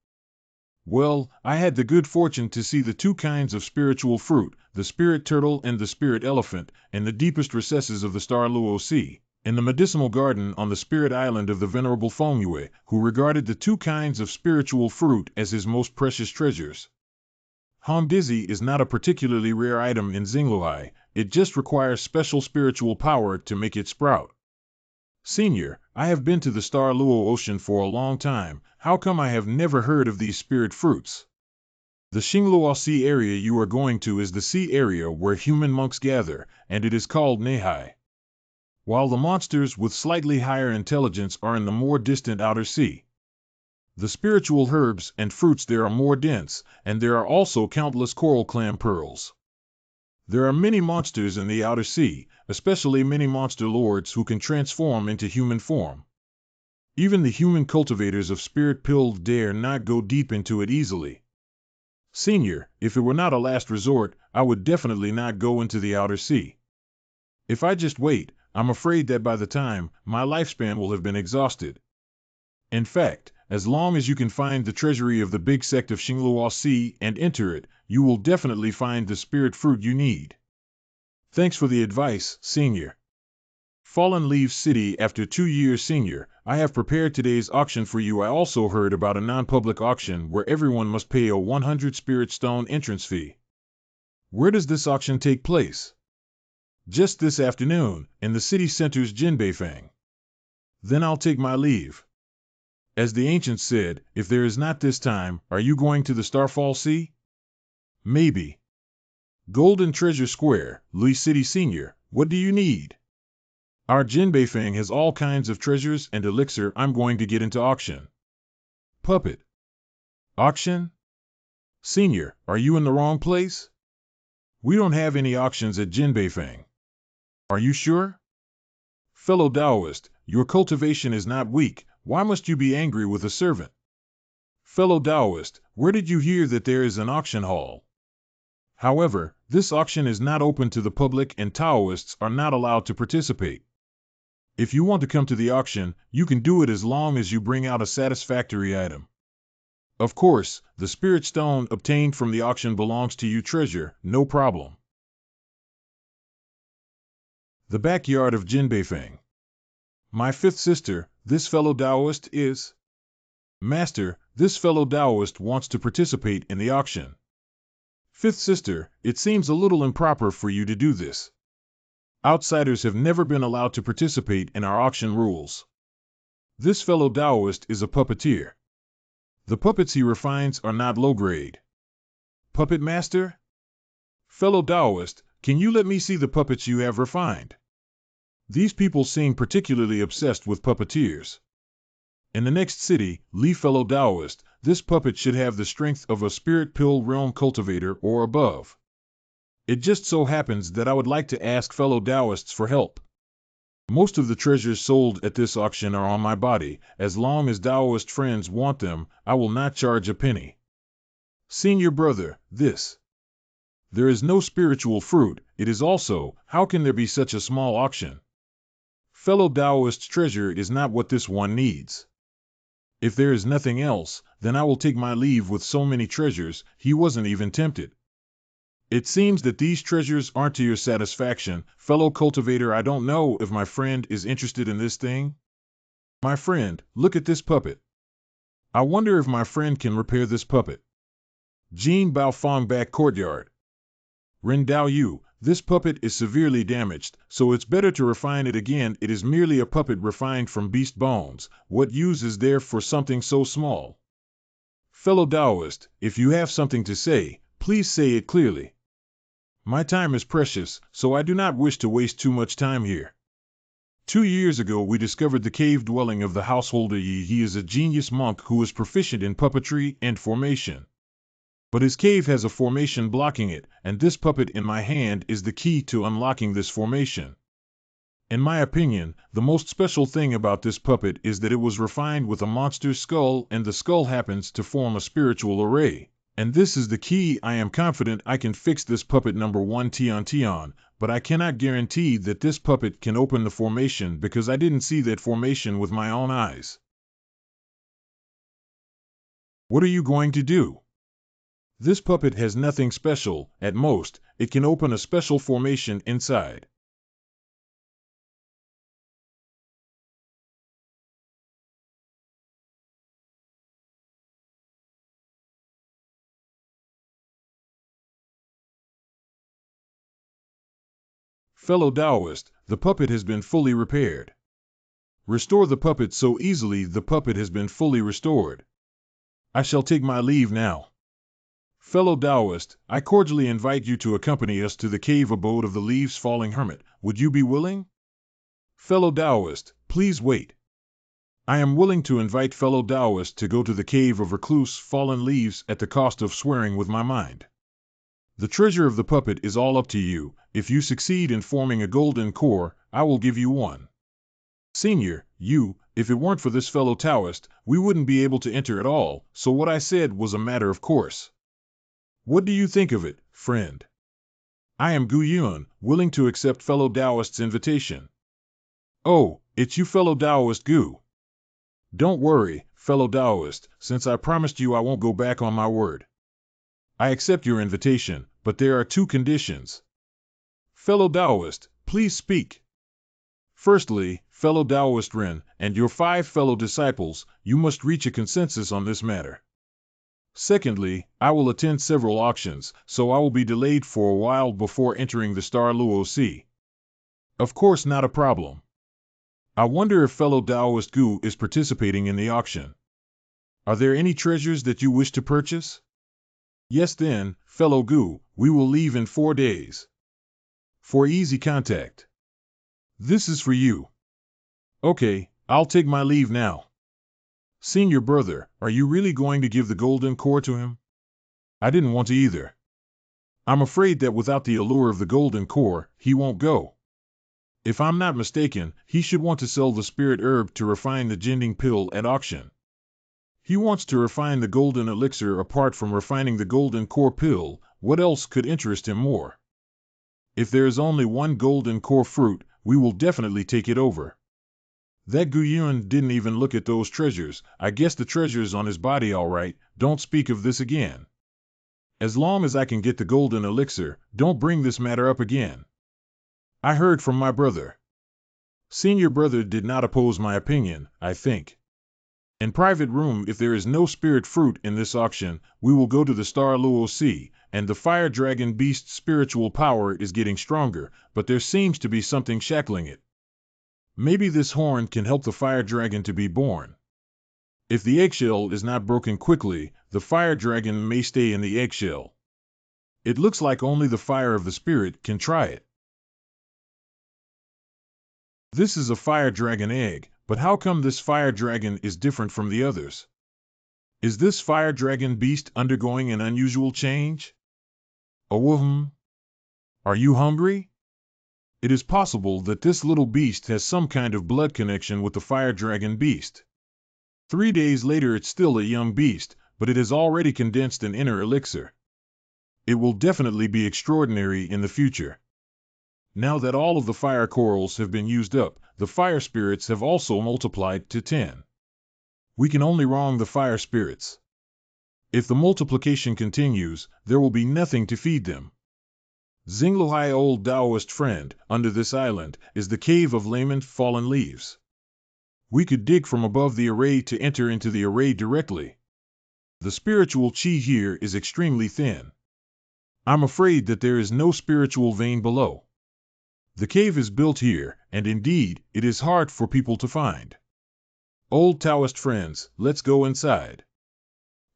Well, I had the good fortune to see the two kinds of spiritual fruit, the spirit turtle and the spirit elephant, in the deepest recesses of the Star Luo Sea, in the medicinal garden on the spirit island of the venerable Fengyue, who regarded the two kinds of spiritual fruit as his most precious treasures. Hongdizi is not a particularly rare item in Xingluai, it just requires special spiritual power to make it sprout. Senior, I have been to the Star Luo Ocean for a long time, how come I have never heard of these spirit fruits? The Xingluo Sea area you are going to is the sea area where human monks gather, and it is called Neihai. While the monsters with slightly higher intelligence are in the more distant outer sea. The spiritual herbs and fruits there are more dense, and there are also countless coral clam pearls. There are many monsters in the outer sea, especially many monster lords who can transform into human form. Even the human cultivators of spirit pill dare not go deep into it easily. Senior, if it were not a last resort, I would definitely not go into the outer sea. If I just wait, I'm afraid that by the time, my lifespan will have been exhausted. In fact, as long as you can find the treasury of the big sect of Xingluo Sea and enter it, you will definitely find the spirit fruit you need. Thanks for the advice, Senior. Fallen leaves city after 2 years. Senior, I have prepared today's auction for you. I also heard about a non-public auction where everyone must pay a 100 spirit stone entrance fee. Where does this auction take place? Just this afternoon, in the city center's Jinbeifang. Then I'll take my leave. As the ancients said, if there is not this time, are you going to the Starfall Sea? Maybe. Golden Treasure Square, Lui City. Senior, what do you need? Our Jinbeifang has all kinds of treasures and elixir. I'm going to get into auction. Puppet. Auction? Senior, are you in the wrong place? We don't have any auctions at Jinbeifang. Are you sure? Fellow Taoist, your cultivation is not weak. Why must you be angry with a servant? Fellow Taoist, where did you hear that there is an auction hall? However, this auction is not open to the public and Taoists are not allowed to participate. If you want to come to the auction, you can do it as long as you bring out a satisfactory item. Of course, the spirit stone obtained from the auction belongs to you. Treasure, no problem. The backyard of Jinbeifang. My fifth sister, this fellow Taoist is... Master, this fellow Taoist wants to participate in the auction. Fifth sister, it seems a little improper for you to do this. Outsiders have never been allowed to participate in our auction rules. This fellow Taoist is a puppeteer. The puppets he refines are not low grade. Puppet master? Fellow Taoist, can you let me see the puppets you have refined? These people seem particularly obsessed with puppeteers. In the next city, Li fellow Taoist, this puppet should have the strength of a spirit pill realm cultivator or above. It just so happens that I would like to ask fellow Taoists for help. Most of the treasures sold at this auction are on my body. As long as Taoist friends want them, I will not charge a penny. Senior brother, this. There is no spiritual fruit. It is also, how can there be such a small auction? Fellow Taoist's treasure is not what this one needs. If there is nothing else, then I will take my leave with so many treasures. He wasn't even tempted. It seems that these treasures aren't to your satisfaction. Fellow cultivator, I don't know if my friend is interested in this thing. My friend, look at this puppet. I wonder if my friend can repair this puppet. Jin Baofeng back courtyard. Ren Dao Yu, this puppet is severely damaged, so it's better to refine it again. It is merely a puppet refined from beast bones. What use is there for something so small? Fellow Taoist, if you have something to say, please say it clearly. My time is precious, so I do not wish to waste too much time here. 2 years ago we discovered the cave dwelling of the householder Yi. He is a genius monk who is proficient in puppetry and formation. But his cave has a formation blocking it, and this puppet in my hand is the key to unlocking this formation. In my opinion, the most special thing about this puppet is that it was refined with a monster's skull, and the skull happens to form a spiritual array. And this is the key. I am confident I can fix this puppet number 1 Tian, but I cannot guarantee that this puppet can open the formation because I didn't see that formation with my own eyes. What are you going to do? This puppet has nothing special. At most, it can open a special formation inside. Fellow Taoist, the puppet has been fully repaired. Restore the puppet so easily. The puppet has been fully restored. I shall take my leave now. Fellow Taoist, I cordially invite you to accompany us to the cave abode of the leaves falling hermit. Would you be willing? Fellow Taoist, please wait. I am willing to invite fellow Taoist to go to the cave of recluse fallen leaves at the cost of swearing with my mind. The treasure of the puppet is all up to you. If you succeed in forming a golden core, I will give you one. Senior, if it weren't for this fellow Taoist, we wouldn't be able to enter at all, so what I said was a matter of course. What do you think of it, friend? I am Gu Yuan, willing to accept fellow Taoist's invitation. Oh, it's you fellow Taoist Gu. Don't worry, fellow Taoist, since I promised you I won't go back on my word. I accept your invitation, but there are 2 conditions. Fellow Taoist, please speak. Firstly, fellow Taoist Ren, and your 5 fellow disciples, you must reach a consensus on this matter. Secondly, I will attend several auctions, so I will be delayed for a while before entering the Star Luo Sea. Of course, not a problem. I wonder if fellow Taoist Gu is participating in the auction. Are there any treasures that you wish to purchase? Yes then, fellow Gu, we will leave in 4 days. For easy contact. This is for you. Okay, I'll take my leave now. Senior brother, are you really going to give the golden core to him? I didn't want to either. I'm afraid that without the allure of the golden core, he won't go. If I'm not mistaken, he should want to sell the spirit herb to refine the Jinding pill at auction. He wants to refine the golden elixir. Apart from refining the golden core pill, what else could interest him more? If there is only one golden core fruit, we will definitely take it over. That Gu Yuan didn't even look at those treasures. I guess the treasure's on his body all right. Don't speak of this again. As long as I can get the golden elixir, don't bring this matter up again. I heard from my brother. Senior brother did not oppose my opinion, I think. In private room, if there is no spirit fruit in this auction, we will go to the Star Luo Sea, and the fire dragon beast's spiritual power is getting stronger, but there seems to be something shackling it. Maybe this horn can help the fire dragon to be born. If the eggshell is not broken quickly, the fire dragon may stay in the eggshell. It looks like only the fire of the spirit can try it. This is a fire dragon egg, but how come this fire dragon is different from the others? Is this fire dragon beast undergoing an unusual change? Oh, are you hungry? It is possible that this little beast has some kind of blood connection with the fire dragon beast. 3 days later it's still a young beast, but it has already condensed an inner elixir. It will definitely be extraordinary in the future. Now that all of the fire corals have been used up, the fire spirits have also multiplied to 10. We can only wrong the fire spirits. If the multiplication continues, there will be nothing to feed them. Xingluhai, old Taoist friend, under this island, is the cave of lament fallen leaves. We could dig from above the array to enter into the array directly. The spiritual chi here is extremely thin. I'm afraid that there is no spiritual vein below. The cave is built here, and indeed, it is hard for people to find. Old Taoist friends, let's go inside.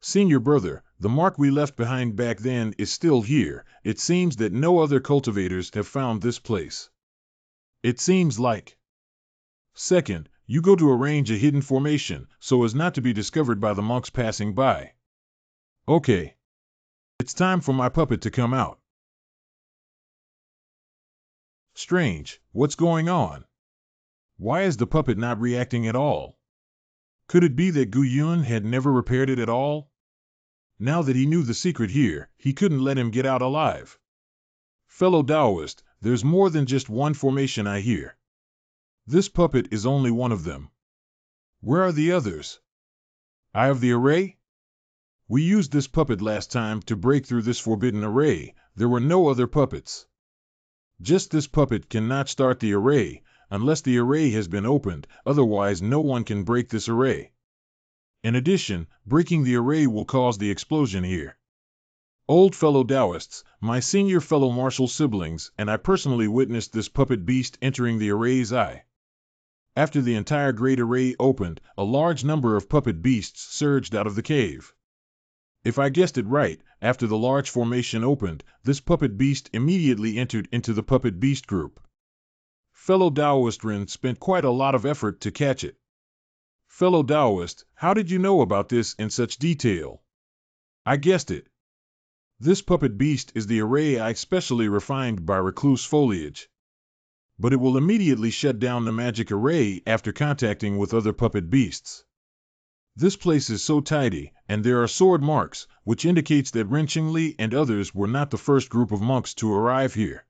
Senior brother, the mark we left behind back then is still here. It seems that no other cultivators have found this place. It seems like Second, you go to arrange a hidden formation so as not to be discovered by the monks passing by. Okay. It's time for my puppet to come out. Strange, what's going on? Why is the puppet not reacting at all? Could it be that Gu Yun had never repaired it at all? Now that he knew the secret here, he couldn't let him get out alive. Fellow Taoist, there's more than just one formation I hear. This puppet is only one of them. Where are the others? Eye of the array? We used this puppet last time to break through this forbidden array. There were no other puppets. Just this puppet cannot start the array, unless the array has been opened, otherwise no one can break this array. In addition, breaking the array will cause the explosion here. Old fellow Taoists, my senior fellow martial siblings, and I personally witnessed this puppet beast entering the array's eye. After the entire great array opened, a large number of puppet beasts surged out of the cave. If I guessed it right, after the large formation opened, this puppet beast immediately entered into the puppet beast group. Fellow Taoist Rin spent quite a lot of effort to catch it. Fellow Taoist, how did you know about this in such detail? I guessed it. This puppet beast is the array I specially refined by recluse foliage. But it will immediately shut down the magic array after contacting with other puppet beasts. This place is so tidy, and there are sword marks, which indicates that Ren Qingli and others were not the first group of monks to arrive here.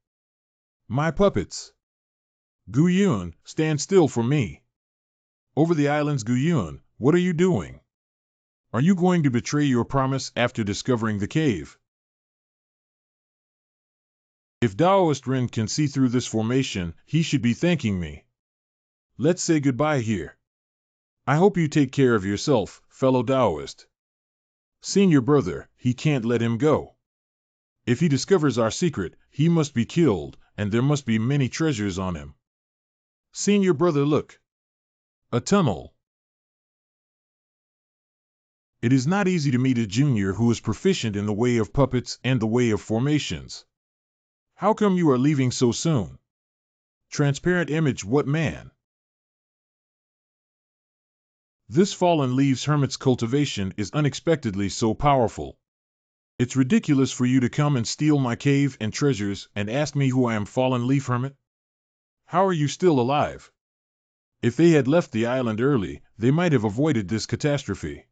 My puppets! Gu Yun, stand still for me. Over the islands, Gu Yun, what are you doing? Are you going to betray your promise after discovering the cave? If Taoist Ren can see through this formation, he should be thanking me. Let's say goodbye here. I hope you take care of yourself, fellow Taoist. Senior brother, he can't let him go. If he discovers our secret, he must be killed, and there must be many treasures on him. Senior brother, look. A tunnel. It is not easy to meet a junior who is proficient in the way of puppets and the way of formations. How come you are leaving so soon? Transparent image, what man? This fallen leaves hermit's cultivation is unexpectedly so powerful. It's ridiculous for you to come and steal my cave and treasures and ask me who I am, fallen leaf hermit. How are you still alive? If they had left the island early, they might have avoided this catastrophe.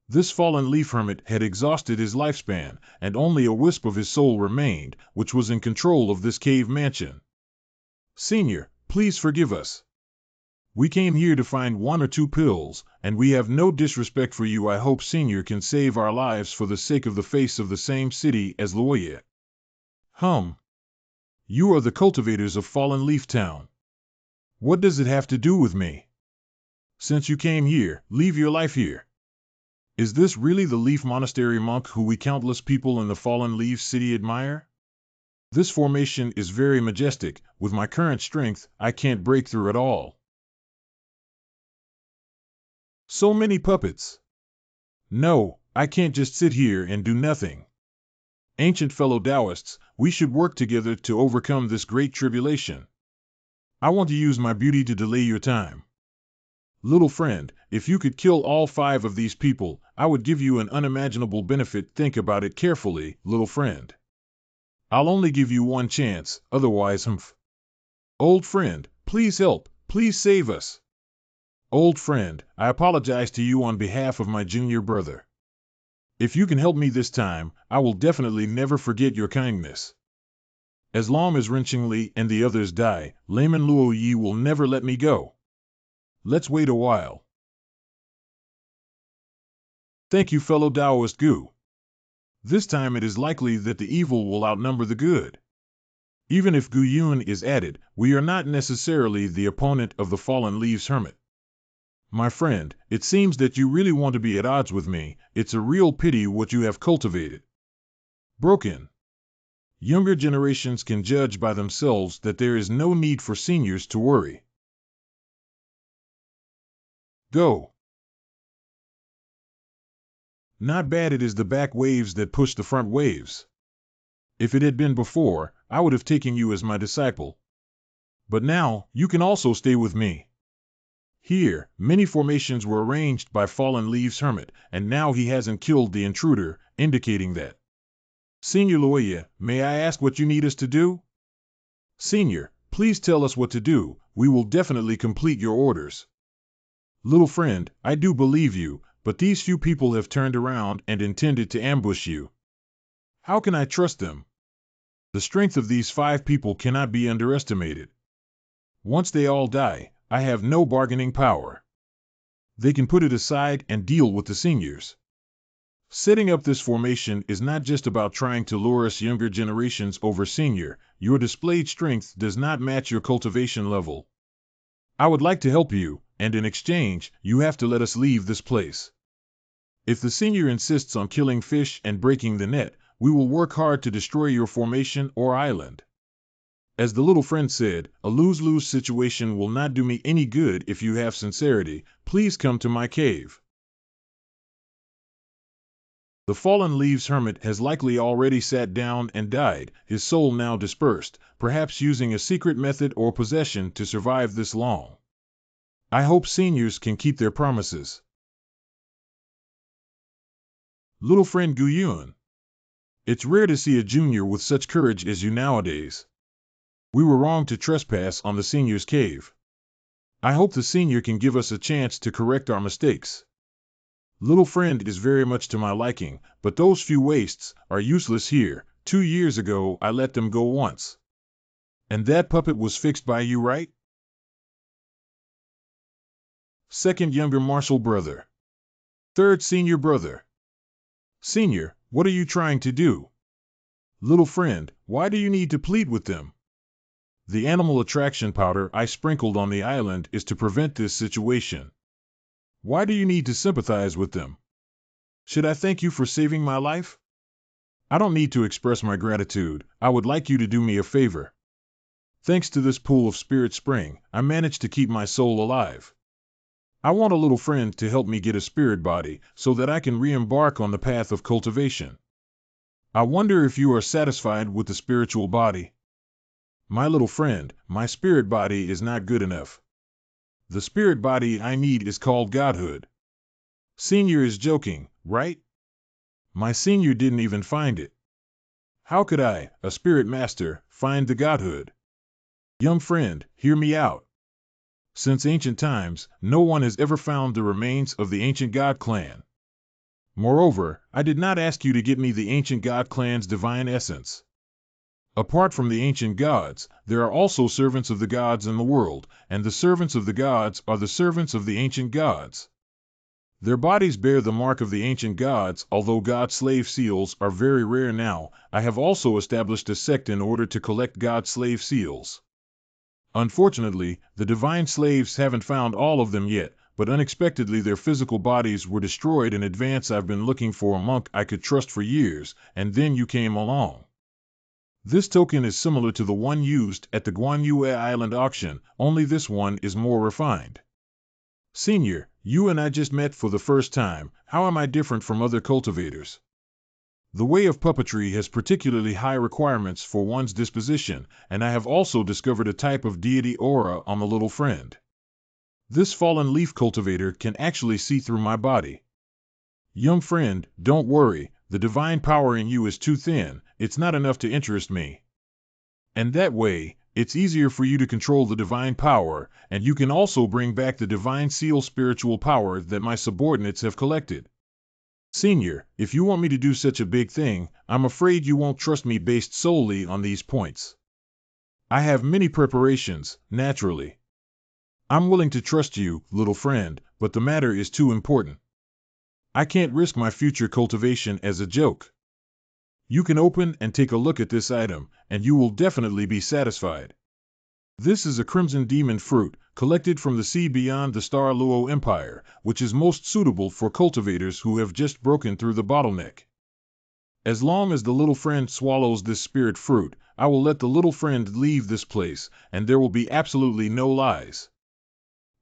This fallen leaf hermit had exhausted his lifespan, and only a wisp of his soul remained, which was in control of this cave mansion. Senior, please forgive us. We came here to find 1 or 2 pills, and we have no disrespect for you. I hope Senior can save our lives for the sake of the face of the same city as Luoye. You are the cultivators of Fallen Leaf Town. What does it have to do with me? Since you came here, leave your life here. Is this really the Leaf Monastery monk who we countless people in the Fallen Leaf City admire? This formation is very majestic. With my current strength, I can't break through at all. So many puppets. No, I can't just sit here and do nothing. Ancient fellow Taoists, we should work together to overcome this great tribulation. I want to use my beauty to delay your time. Little friend, if you could kill all 5 of these people, I would give you an unimaginable benefit. Think about it carefully, little friend. I'll only give you 1 chance, otherwise Old friend, please help, please save us. Old friend, I apologize to you on behalf of my junior brother. If you can help me this time, I will definitely never forget your kindness. As long as Ren Qingli and the others die, Layman Luo Yi will never let me go. Let's wait a while. Thank you, fellow Taoist Gu. This time it is likely that the evil will outnumber the good. Even if Gu Yun is added, we are not necessarily the opponent of the Fallen Leaves Hermit. My friend, it seems that you really want to be at odds with me. It's a real pity what you have cultivated. Broken. Younger generations can judge by themselves that there is no need for seniors to worry. Go. Not bad. It is the back waves that push the front waves. If it had been before, I would have taken you as my disciple. But now, you can also stay with me. Here, many formations were arranged by Fallen Leaves Hermit, and now he hasn't killed the intruder, indicating that. Senior Loya, may I ask what you need us to do? Senior, please tell us what to do. We will definitely complete your orders. Little friend, I do believe you, but these few people have turned around and intended to ambush you. How can I trust them? The strength of these 5 people cannot be underestimated. Once they all die, I have no bargaining power. They can put it aside and deal with the seniors. Setting up this formation is not just about trying to lure us younger generations over senior. Your displayed strength does not match your cultivation level. I would like to help you, and in exchange, you have to let us leave this place. If the senior insists on killing fish and breaking the net, we will work hard to destroy your formation or island. As the little friend said, a lose-lose situation will not do me any good. If you have sincerity, please come to my cave. The Fallen Leaves Hermit has likely already sat down and died, his soul now dispersed, perhaps using a secret method or possession to survive this long. I hope seniors can keep their promises. Little friend Guyun. It's rare to see a junior with such courage as you nowadays. We were wrong to trespass on the senior's cave. I hope the senior can give us a chance to correct our mistakes. Little friend is very much to my liking, but those few wastes are useless here. 2 years ago I let them go once. And that puppet was fixed by you, right? Second younger martial brother. Third senior brother. Senior, what are you trying to do? Little friend, why do you need to plead with them? The animal attraction powder I sprinkled on the island is to prevent this situation. Why do you need to sympathize with them? Should I thank you for saving my life? I don't need to express my gratitude. I would like you to do me a favor. Thanks to this pool of spirit spring, I managed to keep my soul alive. I want a little friend to help me get a spirit body so that I can re-embark on the path of cultivation. I wonder if you are satisfied with the spiritual body? My little friend, my spirit body is not good enough. The spirit body I need is called godhood. Senior is joking, right? My senior didn't even find it. How could I, a spirit master, find the godhood? Young friend, hear me out. Since ancient times, no one has ever found the remains of the ancient god clan. Moreover, I did not ask you to get me the ancient god clan's divine essence. Apart from the ancient gods, there are also servants of the gods in the world, and the servants of the gods are the servants of the ancient gods. Their bodies bear the mark of the ancient gods. Although god-slave seals are very rare now, I have also established a sect in order to collect god-slave seals. Unfortunately, the divine slaves haven't found all of them yet, but unexpectedly their physical bodies were destroyed in advance. I've been looking for a monk I could trust for years, and then you came along. This token is similar to the one used at the Guanyue Island auction, only this one is more refined. Senior, you and I just met for the first time. How am I different from other cultivators? The way of puppetry has particularly high requirements for one's disposition, and I have also discovered a type of deity aura on the little friend. This fallen leaf cultivator can actually see through my body. Young friend, don't worry, the divine power in you is too thin, it's not enough to interest me. And that way, it's easier for you to control the divine power, and you can also bring back the divine seal spiritual power that my subordinates have collected. Senior, if you want me to do such a big thing, I'm afraid you won't trust me based solely on these points. I have many preparations, naturally. I'm willing to trust you, little friend, but the matter is too important. I can't risk my future cultivation as a joke. You can open and take a look at this item, and you will definitely be satisfied. This is a crimson demon fruit, collected from the sea beyond the Star Luo Empire, which is most suitable for cultivators who have just broken through the bottleneck. As long as the little friend swallows this spirit fruit, I will let the little friend leave this place, and there will be absolutely no lies.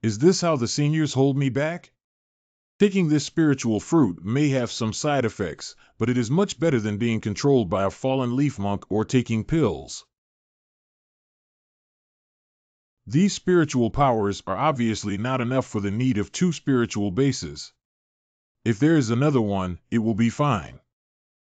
Is this how the seniors hold me back? Taking this spiritual fruit may have some side effects, but it is much better than being controlled by a fallen leaf monk or taking pills. These spiritual powers are obviously not enough for the need of 2 spiritual bases. If there is another one, it will be fine.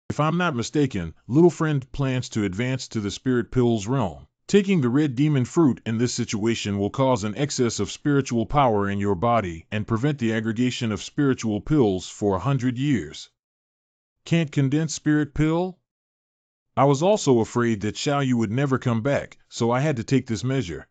If I'm not mistaken, little friend plans to advance to the spirit pills realm. Taking the red demon fruit in this situation will cause an excess of spiritual power in your body and prevent the aggregation of spiritual pills for 100 years. Can't condense spirit pill? I was also afraid that Xiaoyu would never come back, so I had to take this measure.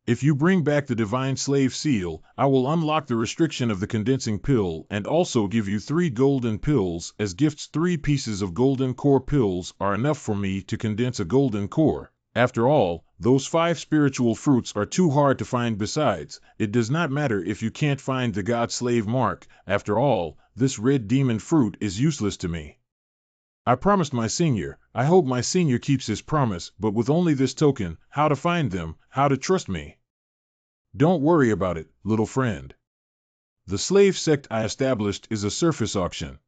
If you bring back the Divine Slave Seal, I will unlock the restriction of the condensing pill and also give you 3 golden pills as gifts. 3 pieces of golden core pills are enough for me to condense a golden core. After all, those 5 spiritual fruits are too hard to find. Besides, it does not matter if you can't find the God-slave mark. After all, this red demon fruit is useless to me. I promised my senior. I hope my senior keeps his promise, but with only this token, how to find them, how to trust me? Don't worry about it, little friend. The slave sect I established is a surface auction.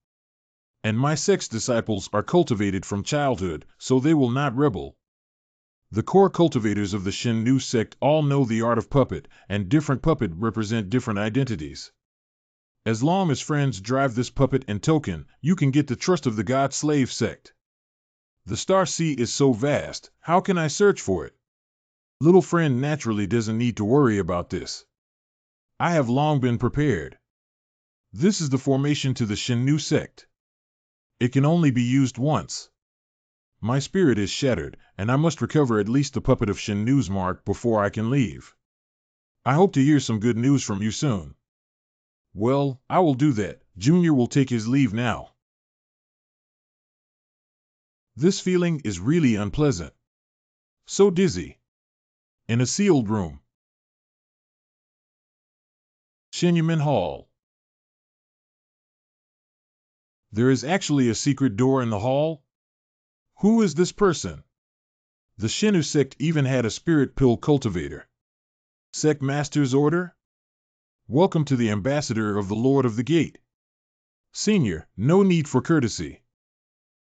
And my sect's disciples are cultivated from childhood, so they will not rebel. The core cultivators of the Shan sect all know the art of puppet, and different puppet represent different identities. As long as friends drive this puppet and token, you can get the trust of the God-slave sect. The Star Sea is so vast, how can I search for it? Little friend naturally doesn't need to worry about this. I have long been prepared. This is the formation to the Shan sect. It can only be used once. My spirit is shattered, and I must recover at least the puppet of Shan's mark before I can leave. I hope to hear some good news from you soon. Well, I will do that. Junior will take his leave now. This feeling is really unpleasant. So dizzy. In a sealed room. Shenyumin Hall. There is actually a secret door in the hall? Who is this person? The Shan sect even had a spirit pill cultivator. Sect Master's order? Welcome to the ambassador of the Lord of the Gate. Senior, no need for courtesy.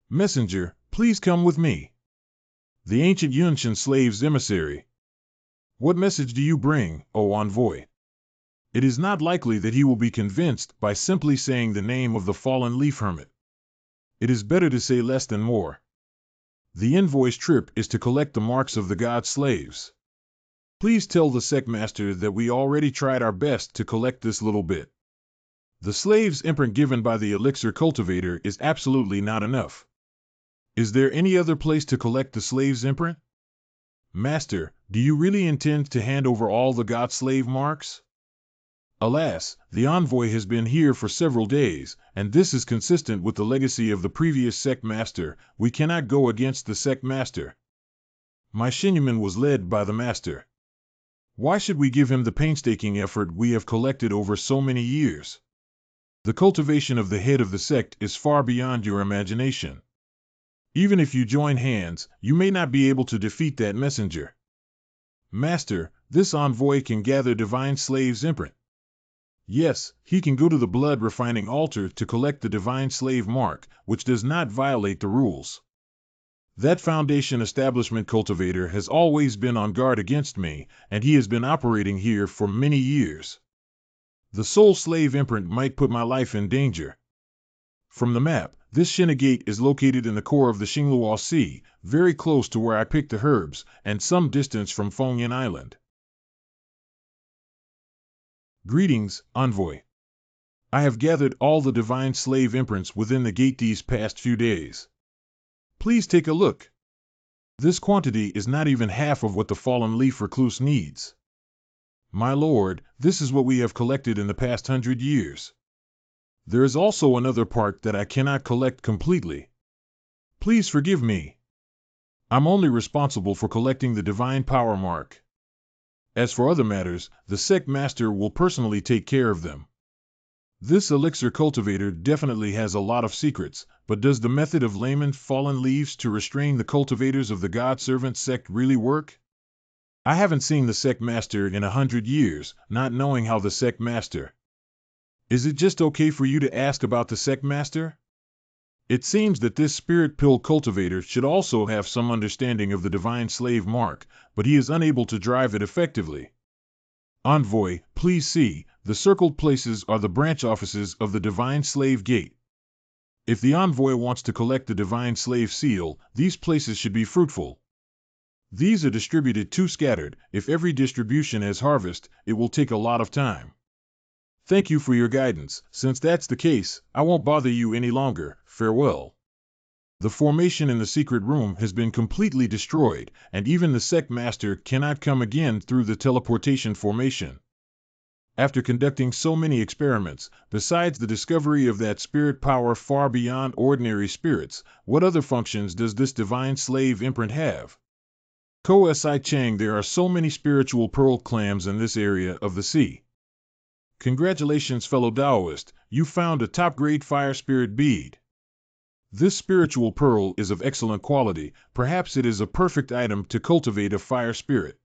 Messenger, please come with me. The ancient Yunshan slave's emissary. What message do you bring, O envoy? It is not likely that he will be convinced by simply saying the name of the fallen leaf hermit. It is better to say less than more. The envoy's trip is to collect the marks of the god slaves. Please tell the sect master that we already tried our best to collect this little bit. The slave's imprint given by the elixir cultivator is absolutely not enough. Is there any other place to collect the slave's imprint? Master, do you really intend to hand over all the god-slave marks? Alas, the envoy has been here for several days, and this is consistent with the legacy of the previous sect master. We cannot go against the sect master. My Shenyumin was led by the master. Why should we give him the painstaking effort we have collected over so many years? The cultivation of the head of the sect is far beyond your imagination. Even if you join hands, you may not be able to defeat that messenger. Master, this envoy can gather divine slave's imprint. Yes, he can go to the blood refining altar to collect the divine slave mark, which does not violate the rules. That Foundation establishment cultivator has always been on guard against me, and he has been operating here for many years. The soul slave imprint might put my life in danger. From the map, this Shinigate is located in the core of the Xingluo Sea, very close to where I picked the herbs, and some distance from Fengyan Island. Greetings, envoy. I have gathered all the divine slave imprints within the gate these past few days. Please take a look. This quantity is not even half of what the fallen leaf recluse needs. My lord, this is what we have collected in the past 100 years. There is also another part that I cannot collect completely. Please forgive me. I'm only responsible for collecting the divine power mark. As for other matters, the sect master will personally take care of them. This elixir cultivator definitely has a lot of secrets, but does the method of layman fallen leaves to restrain the cultivators of the God-servant sect really work? I haven't seen the sect master in 100 years, not knowing how the sect master. Is it just okay for you to ask about the sect master? It seems that this spirit pill cultivator should also have some understanding of the divine slave mark, but he is unable to drive it effectively. Envoy, please see, the circled places are the branch offices of the divine slave gate. If the envoy wants to collect the divine slave seal, these places should be fruitful. These are distributed too scattered. If every distribution has harvest, it will take a lot of time. Thank you for your guidance. Since that's the case, I won't bother you any longer. Farewell. The formation in the secret room has been completely destroyed, and even the sect master cannot come again through the teleportation formation. After conducting so many experiments, besides the discovery of that spirit power far beyond ordinary spirits, what other functions does this divine slave imprint have? Ko-si Chang, there are so many spiritual pearl clams in this area of the sea. Congratulations, fellow Taoist, you found a top-grade fire spirit bead. This spiritual pearl is of excellent quality. Perhaps it is a perfect item to cultivate a fire spirit.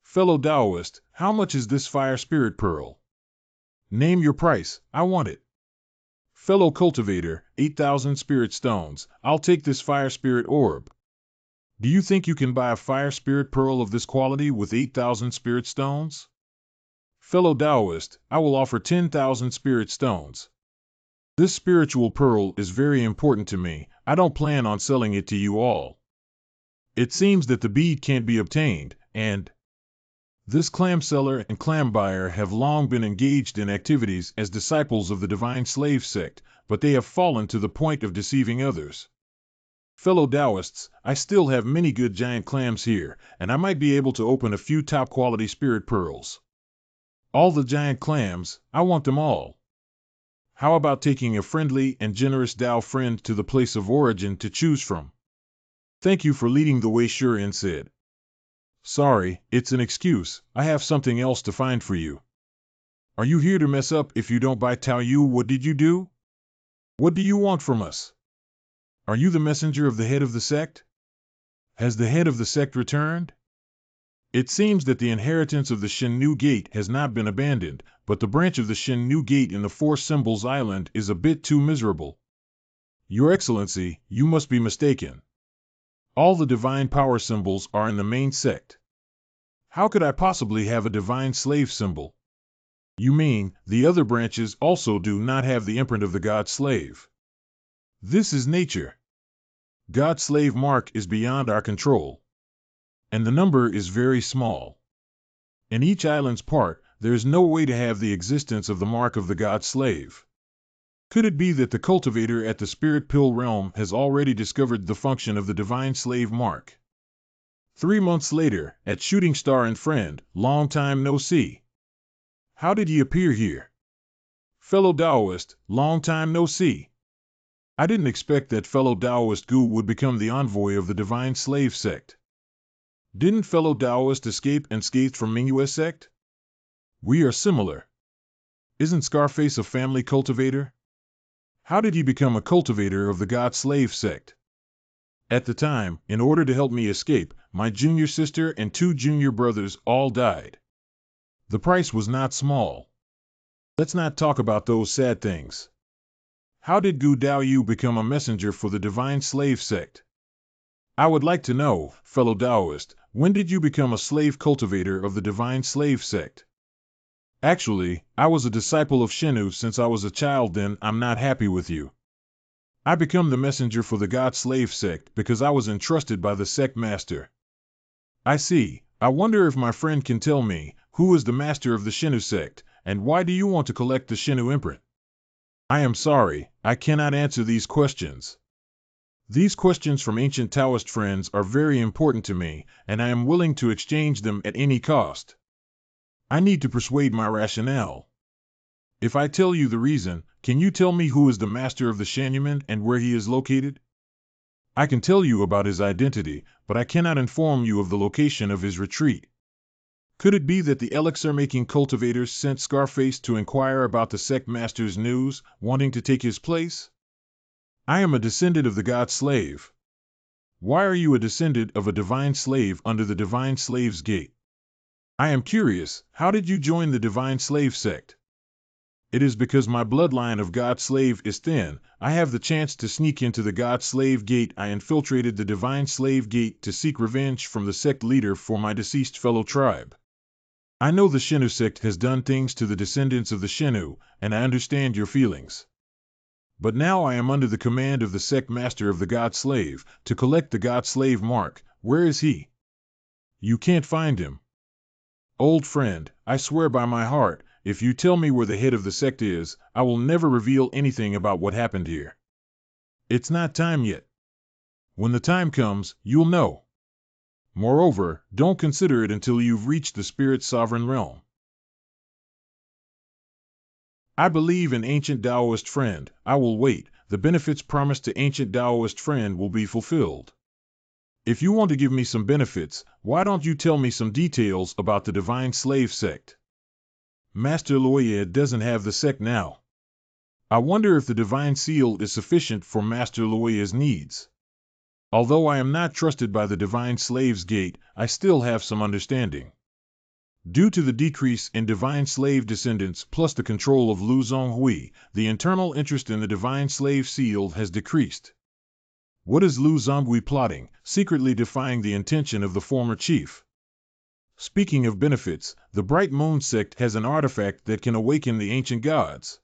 Fellow Taoist, how much is this fire spirit pearl? Name your price, I want it. Fellow cultivator, 8,000 spirit stones. I'll take this fire spirit orb. Do you think you can buy a fire spirit pearl of this quality with 8,000 spirit stones? Fellow Taoist, I will offer 10,000 spirit stones. This spiritual pearl is very important to me. I don't plan on selling it to you all. It seems that the bead can't be obtained, and this clam seller and clam buyer have long been engaged in activities as disciples of the divine slave sect, but they have fallen to the point of deceiving others. Fellow Taoists, I still have many good giant clams here, and I might be able to open a few top-quality spirit pearls. All the giant clams, I want them all. How about taking a friendly and generous Tao friend to the place of origin to choose from? Thank you for leading the way, Shan said. Sorry, it's an excuse. I have something else to find for you. Are you here to mess up? If you don't buy Tao Yu, what did you do? What do you want from us? Are you the messenger of the head of the sect? Has the head of the sect returned? It seems that the inheritance of the Shan New Gate has not been abandoned, but the branch of the Shan New Gate in the Four Symbols Island is a bit too miserable. Your Excellency, you must be mistaken. All the divine power symbols are in the main sect. How could I possibly have a divine slave symbol? You mean, the other branches also do not have the imprint of the god slave? This is nature. God slave mark is beyond our control. And the number is very small. In each island's part, there is no way to have the existence of the mark of the god slave. Could it be that the cultivator at the spirit pill realm has already discovered the function of the divine slave mark? 3 months later, at Shooting Star and Friend, long time no see. How did he appear here? Fellow Taoist, long time no see. I didn't expect that fellow Taoist Gu would become the envoy of the divine slave sect. Didn't fellow Taoist escape unscathed from Mingyue sect? We are similar. Isn't Scarface a family cultivator? How did he become a cultivator of the god slave sect? At the time, in order to help me escape, my junior sister and 2 junior brothers all died. The price was not small. Let's not talk about those sad things. How did Gu Daoyu become a messenger for the divine slave sect? I would like to know, fellow Taoist, when did you become a slave cultivator of the divine slave sect? Actually, I was a disciple of Shenu since I was a child. Then I'm not happy with you. I become the messenger for the god slave sect because I was entrusted by the sect master. I see. I wonder if my friend can tell me, who is the master of the Shenu sect, and why do you want to collect the Shenu imprint? I am sorry, I cannot answer these questions. These questions from ancient Taoist friends are very important to me, and I am willing to exchange them at any cost. I need to persuade my rationale. If I tell you the reason, can you tell me who is the master of the Shanuman and where he is located? I can tell you about his identity, but I cannot inform you of the location of his retreat. Could it be that the elixir-making cultivators sent Scarface to inquire about the sect master's news, wanting to take his place? I am a descendant of the god slave. Why are you a descendant of a divine slave under the divine slave's gate? I am curious, how did you join the divine slave sect? It is because my bloodline of God-slave is thin, I have the chance to sneak into the God-slave gate. I infiltrated the divine slave gate to seek revenge from the sect leader for my deceased fellow tribe. I know the Shinnu sect has done things to the descendants of the Shinnu, and I understand your feelings. But now I am under the command of the sect master of the God-slave, to collect the God-slave mark. Where is he? You can't find him. Old friend, I swear by my heart, if you tell me where the head of the sect is, I will never reveal anything about what happened here. It's not time yet. When the time comes, you'll know. Moreover, don't consider it until you've reached the spirit's sovereign realm. I believe in ancient Taoist friend. I will wait. The benefits promised to ancient Taoist friend will be fulfilled. If you want to give me some benefits, why don't you tell me some details about the divine slave sect? Master Loya doesn't have the sect now. I wonder if the divine seal is sufficient for Master Loya's needs. Although I am not trusted by the divine slave's gate, I still have some understanding. Due to the decrease in divine slave descendants plus the control of Lu Zonghui, the internal interest in the divine slave seal has decreased. What is Lu Zonghui plotting, secretly defying the intention of the former chief? Speaking of benefits, the Bright Moon sect has an artifact that can awaken the ancient gods.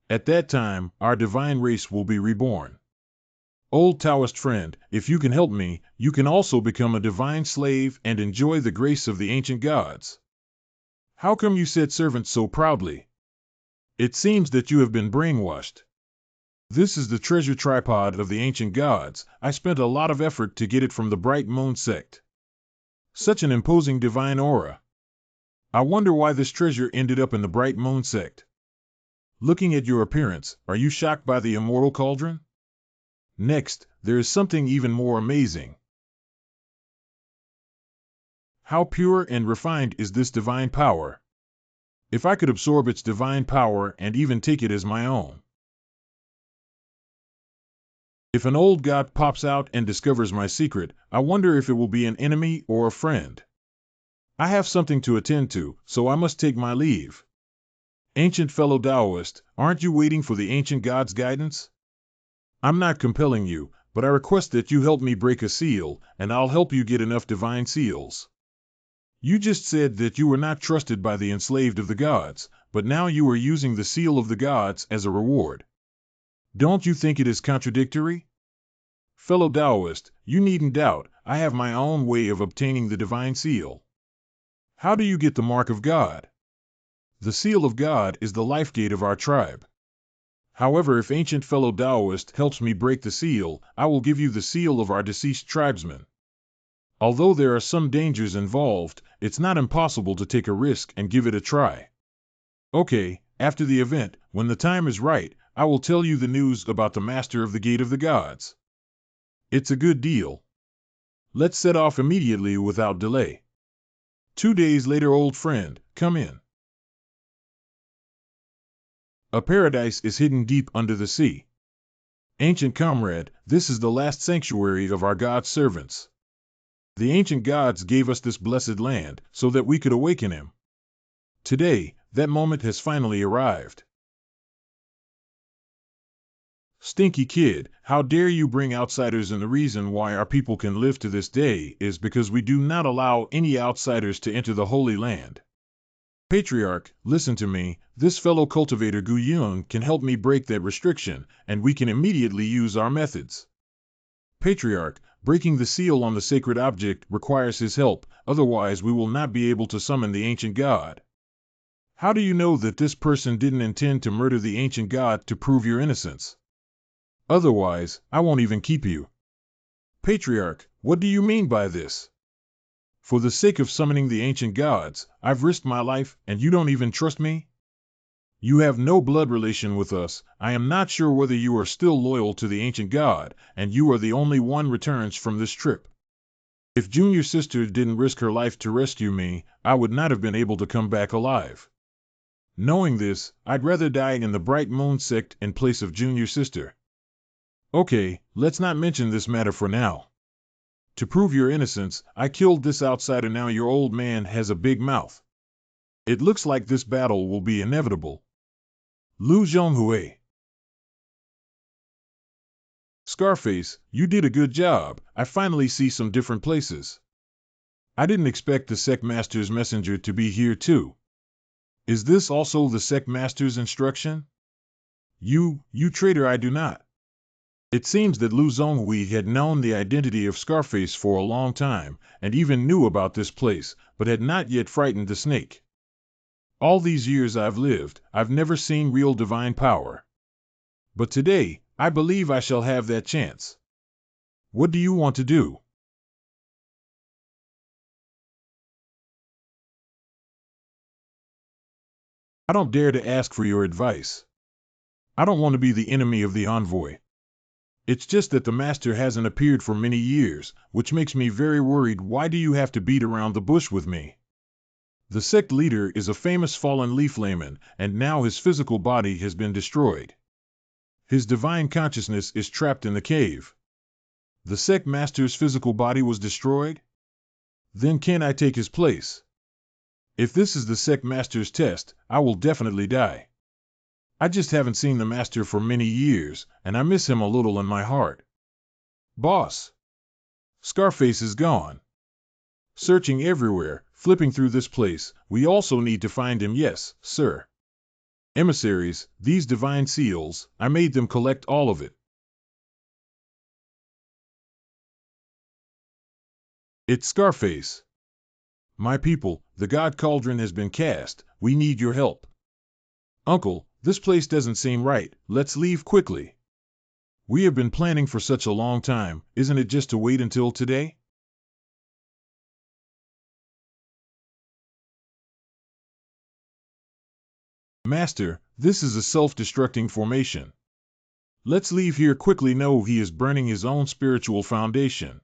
At that time, our divine race will be reborn. Old Taoist friend, if you can help me, you can also become a divine slave and enjoy the grace of the ancient gods. How come you said servant so proudly? It seems that you have been brainwashed. This is the treasure tripod of the ancient gods. I spent a lot of effort to get it from the Bright Moon sect. Such an imposing divine aura. I wonder why this treasure ended up in the Bright Moon sect. Looking at your appearance, are you shocked by the immortal cauldron? Next, there is something even more amazing. How pure and refined is this divine power? If I could absorb its divine power and even take it as my own. If an old god pops out and discovers my secret, I wonder if it will be an enemy or a friend. I have something to attend to, so I must take my leave. Ancient fellow Taoist, aren't you waiting for the ancient god's guidance? I'm not compelling you, but I request that you help me break a seal, and I'll help you get enough divine seals. You just said that you were not trusted by the enslaved of the gods, but now you are using the seal of the gods as a reward. Don't you think it is contradictory? Fellow Taoist, you needn't doubt, I have my own way of obtaining the divine seal. How do you get the mark of God? The seal of God is the life gate of our tribe. However, if ancient fellow Taoist helps me break the seal, I will give you the seal of our deceased tribesmen. Although there are some dangers involved, it's not impossible to take a risk and give it a try. Okay, after the event, when the time is right, I will tell you the news about the master of the Gate of the Gods. It's a good deal. Let's set off immediately without delay. 2 days later, old friend, come in. A paradise is hidden deep under the sea. Ancient comrade, this is the last sanctuary of our God's servants. The ancient gods gave us this blessed land so that we could awaken him. Today, that moment has finally arrived. Stinky kid, how dare you bring outsiders, and the reason why our people can live to this day is because we do not allow any outsiders to enter the Holy Land. Patriarch, listen to me, this fellow cultivator Gu Yun can help me break that restriction, and we can immediately use our methods. Patriarch, breaking the seal on the sacred object requires his help, otherwise we will not be able to summon the ancient god. How do you know that this person didn't intend to murder the ancient god to prove your innocence? Otherwise, I won't even keep you. Patriarch, what do you mean by this? For the sake of summoning the ancient gods, I've risked my life, and you don't even trust me? You have no blood relation with us. I am not sure whether you are still loyal to the ancient god, and you are the only one returns from this trip. If Junior Sister didn't risk her life to rescue me, I would not have been able to come back alive. Knowing this, I'd rather die in the Bright Moon sect in place of Junior Sister. Okay, let's not mention this matter for now. To prove your innocence, I killed this outsider. Now your old man has a big mouth. It looks like this battle will be inevitable. Lu Zhonghui. Scarface, you did a good job. I finally see some different places. I didn't expect the sect master's messenger to be here too. Is this also the sect master's instruction? You traitor, I do not. It seems that Lu Zhonghui had known the identity of Scarface for a long time, and even knew about this place, but had not yet frightened the snake. All these years I've lived, I've never seen real divine power. But today, I believe I shall have that chance. What do you want to do? I don't dare to ask for your advice. I don't want to be the enemy of the envoy. It's just that the master hasn't appeared for many years, which makes me very worried. Why do you have to beat around the bush with me? The sect leader is a famous fallen leaf layman, and now his physical body has been destroyed. His divine consciousness is trapped in the cave. The sect master's physical body was destroyed? Then can I take his place? If this is the sect master's test, I will definitely die. I just haven't seen the master for many years, and I miss him a little in my heart. Boss! Scarface is gone. Searching everywhere, flipping through this place, we also need to find him. Yes, sir. Emissaries, these divine seals, I made them collect all of it. It's Scarface. My people, the god cauldron has been cast. We need your help. Uncle, this place doesn't seem right. Let's leave quickly. We have been planning for such a long time. Isn't it just to wait until today? Master, this is a self-destructing formation. Let's leave here quickly. No, he is burning his own spiritual foundation.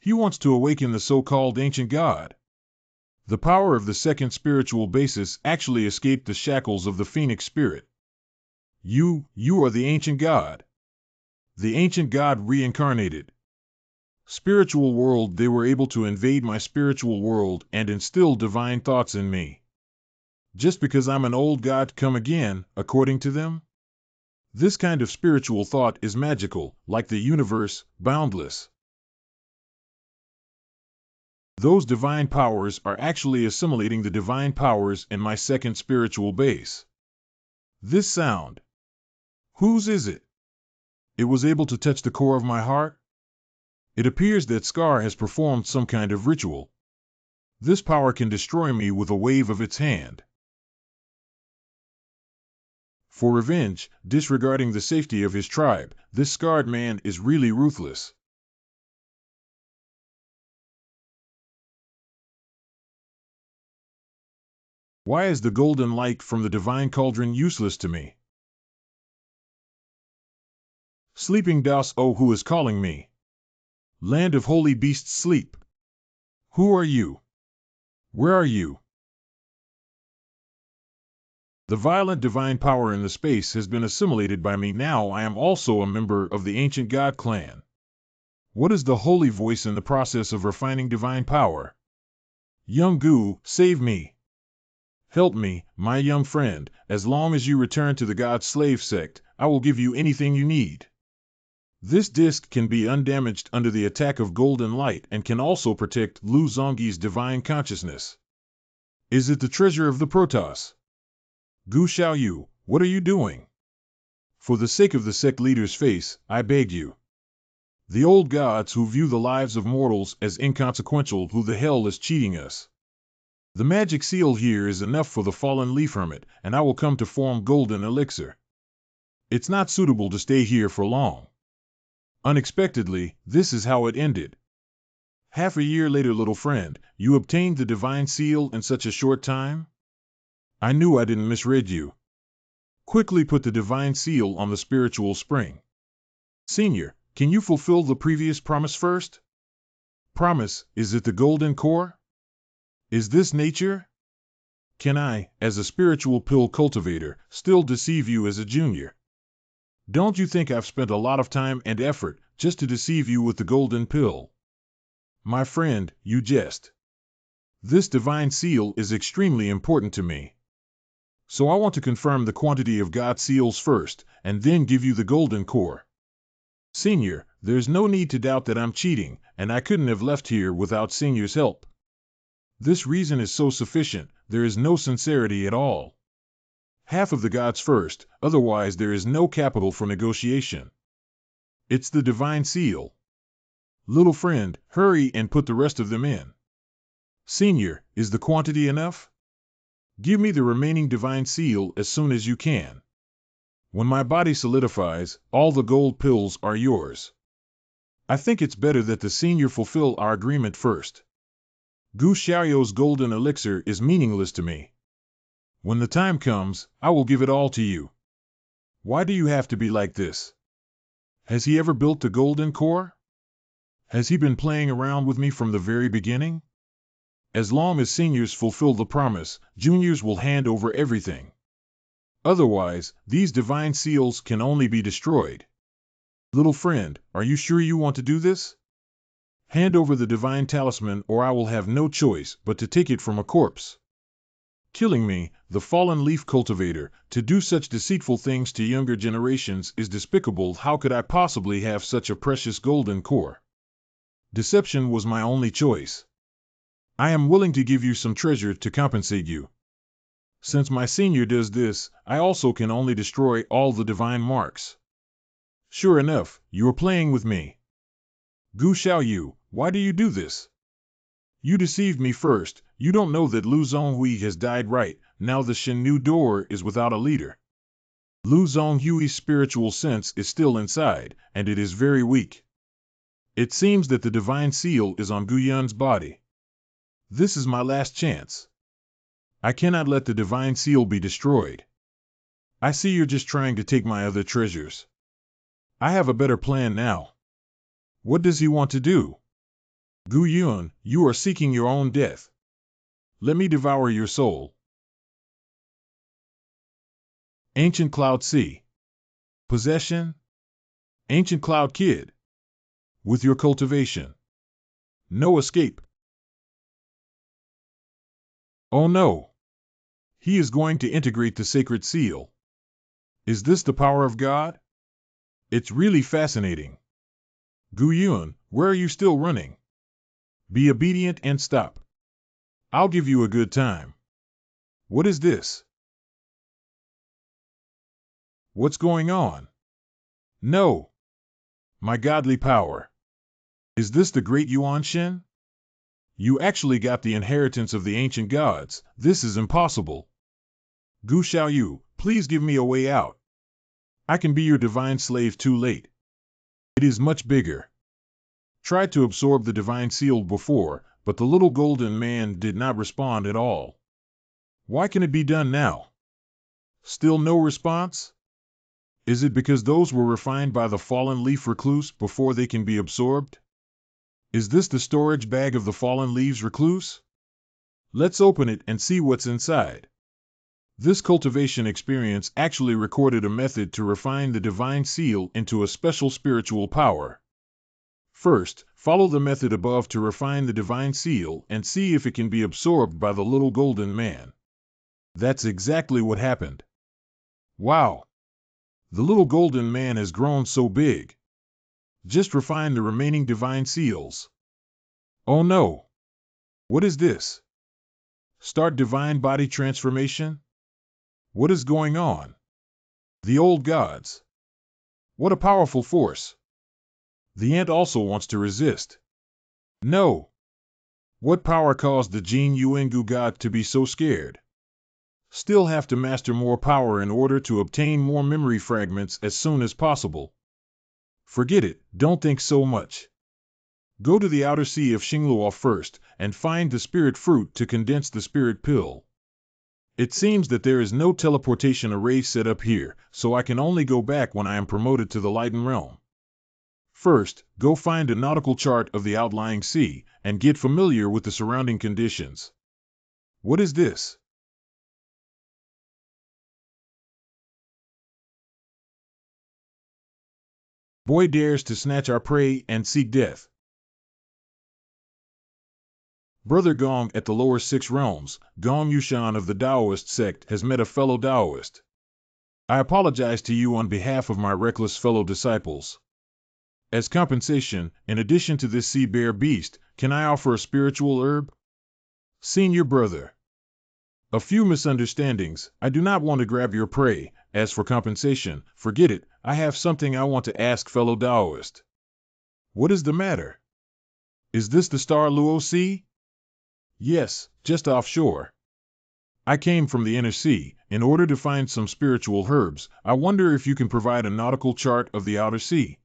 He wants to awaken the so-called ancient god. The power of the second spiritual basis actually escaped the shackles of the phoenix spirit. You are the ancient god. The ancient god reincarnated. Spiritual world, they were able to invade my spiritual world and instill divine thoughts in me. Just because I'm an old god, come again, according to them? This kind of spiritual thought is magical, like the universe, boundless. Those divine powers are actually assimilating the divine powers in my second spiritual base. This sound. Whose is it? It was able to touch the core of my heart? It appears that Scar has performed some kind of ritual. This power can destroy me with a wave of its hand. For revenge, disregarding the safety of his tribe, this scarred man is really ruthless. Why is the golden light from the divine cauldron useless to me? Sleeping Daos, oh, who is calling me? Land of holy beasts, sleep. Who are you? Where are you? The violent divine power in the space has been assimilated by me. Now I am also a member of the ancient god clan. What is the holy voice in the process of refining divine power? Young Gu, save me. Help me, my young friend. As long as you return to the god slave sect, I will give you anything you need. This disc can be undamaged under the attack of golden light and can also protect Lu Zongyi's divine consciousness. Is it the treasure of the Protoss? Gu Xiaoyu, what are you doing? For the sake of the sect leader's face, I beg you. The old gods who view the lives of mortals as inconsequential, who the hell is cheating us? The magic seal here is enough for the fallen leaf hermit, and I will come to form golden elixir. It's not suitable to stay here for long. Unexpectedly, this is how it ended. Half a year later, little friend, you obtained the divine seal in such a short time? I knew I didn't misread you. Quickly put the divine seal on the spiritual spring. Senior, can you fulfill the previous promise first? Promise, is it the golden core? Is this nature? Can I, as a spiritual pill cultivator, still deceive you as a junior? Don't you think I've spent a lot of time and effort just to deceive you with the golden pill? My friend, you jest. This divine seal is extremely important to me. So I want to confirm the quantity of God seals first, and then give you the golden core. Senior, there's no need to doubt that I'm cheating, and I couldn't have left here without Senior's help. This reason is so sufficient, there is no sincerity at all. Half of the gods first, otherwise there is no capital for negotiation. It's the divine seal. Little friend, hurry and put the rest of them in. Senior, is the quantity enough? Give me the remaining divine seal as soon as you can. When my body solidifies, all the gold pills are yours. I think it's better that the senior fulfill our agreement first. Gu Xiaoyou's golden elixir is meaningless to me. When the time comes, I will give it all to you. Why do you have to be like this? Has he ever built the golden core? Has he been playing around with me from the very beginning? As long as seniors fulfill the promise, juniors will hand over everything. Otherwise, these divine seals can only be destroyed. Little friend, are you sure you want to do this? Hand over the divine talisman or I will have no choice but to take it from a corpse. Killing me, the fallen leaf cultivator, to do such deceitful things to younger generations is despicable. How could I possibly have such a precious golden core? Deception was my only choice. I am willing to give you some treasure to compensate you. Since my senior does this, I also can only destroy all the divine marks. Sure enough, you are playing with me. Gu Xiaoyu, why do you do this? You deceived me first. You don't know that Lu Zonghui has died, right? Now the Shen door is without a leader. Lu Zonghui's spiritual sense is still inside, and it is very weak. It seems that the divine seal is on Gu Yun's body. This is my last chance. I cannot let the divine seal be destroyed. I see you're just trying to take my other treasures. I have a better plan now. What does he want to do? Gu Yun, you are seeking your own death. Let me devour your soul. Ancient Cloud Sea. Possession? Ancient Cloud Kid. With your cultivation. No escape. Oh no. He is going to integrate the sacred seal. Is this the power of God? It's really fascinating. Gu Yun, where are you still running? Be obedient and stop. I'll give you a good time. What is this? What's going on? No. My godly power. Is this the great Yuan Shen? You actually got the inheritance of the ancient gods. This is impossible. Gu Xiaoyu, please give me a way out. I can be your divine slave too late. It is much bigger. Tried to absorb the divine seal before, but the little golden man did not respond at all. Why can it be done now? Still no response? Is it because those were refined by the fallen leaf recluse before they can be absorbed? Is this the storage bag of the fallen leaves recluse? Let's open it and see what's inside. This cultivation experience actually recorded a method to refine the divine seal into a special spiritual power. First, follow the method above to refine the divine seal and see if it can be absorbed by the little golden man. That's exactly what happened. Wow! The little golden man has grown so big. Just refine the remaining divine seals. Oh no! What is this? Start divine body transformation? What is going on? The old gods. What a powerful force. The ant also wants to resist. No. What power caused the Jin Yuangu god to be so scared? Still have to master more power in order to obtain more memory fragments as soon as possible. Forget it, don't think so much. Go to the outer sea of Xingluo first and find the spirit fruit to condense the spirit pill. It seems that there is no teleportation array set up here, so I can only go back when I am promoted to the Lighten realm. First, go find a nautical chart of the outlying sea and get familiar with the surrounding conditions. What is this? Boy dares to snatch our prey and seek death. Brother Gong at the lower 6 realms, Gong Yushan of the Taoist sect, has met a fellow Taoist. I apologize to you on behalf of my reckless fellow disciples. As compensation, in addition to this sea bear beast, can I offer a spiritual herb? Senior brother. A few misunderstandings. I do not want to grab your prey. As for compensation, forget it. I have something I want to ask fellow Taoist. What is the matter? Is this the Star Luo Sea? Yes, just offshore. I came from the inner sea, in order to find some spiritual herbs. I wonder if you can provide a nautical chart of the outer sea.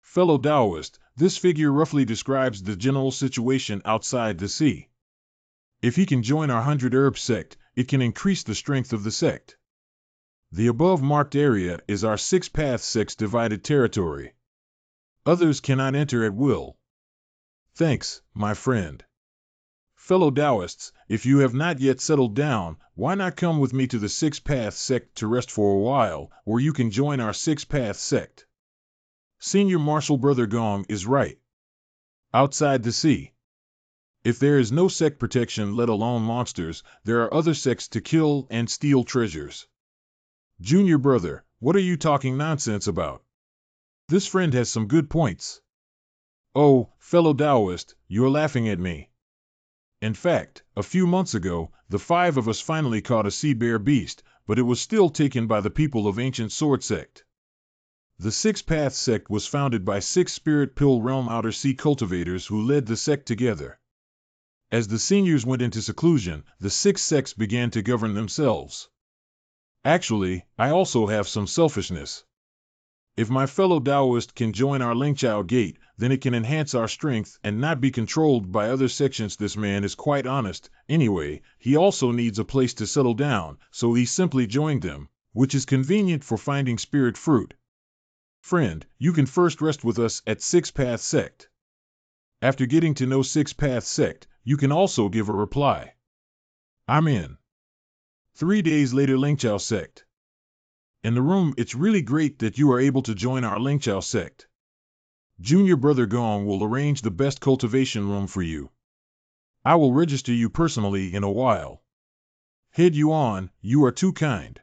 Fellow Taoist, this figure roughly describes the general situation outside the sea. If he can join our 100 herb sect, it can increase the strength of the sect. The above marked area is our 6-path sect's divided territory. Others cannot enter at will. Thanks, my friend. Fellow Taoists, if you have not yet settled down, why not come with me to the 6-path sect to rest for a while, or you can join our 6-path sect. Senior Marshal Brother Gong is right. Outside the sea. If there is no sect protection, let alone monsters, there are other sects to kill and steal treasures. Junior brother, what are you talking nonsense about? This friend has some good points. Oh, fellow Taoist, you're laughing at me. In fact, a few months ago, the 5 of us finally caught a sea bear beast, but it was still taken by the people of Ancient Sword Sect. The 6-path sect was founded by 6 spirit pill realm outer sea cultivators who led the sect together. As the seniors went into seclusion, the 6 sects began to govern themselves. Actually, I also have some selfishness. If my fellow Taoist can join our Lingchao gate, then it can enhance our strength and not be controlled by other sections. This man is quite honest. Anyway, he also needs a place to settle down, so he simply joined them, which is convenient for finding spirit fruit. Friend, you can first rest with us at 6-path sect. After getting to know 6-path sect, you can also give a reply. I'm in. 3 days later, Lingchao sect. In the room, it's really great that you are able to join our Lingchao sect. Junior Brother Gong will arrange the best cultivation room for you. I will register you personally in a while. Head you on, you are too kind.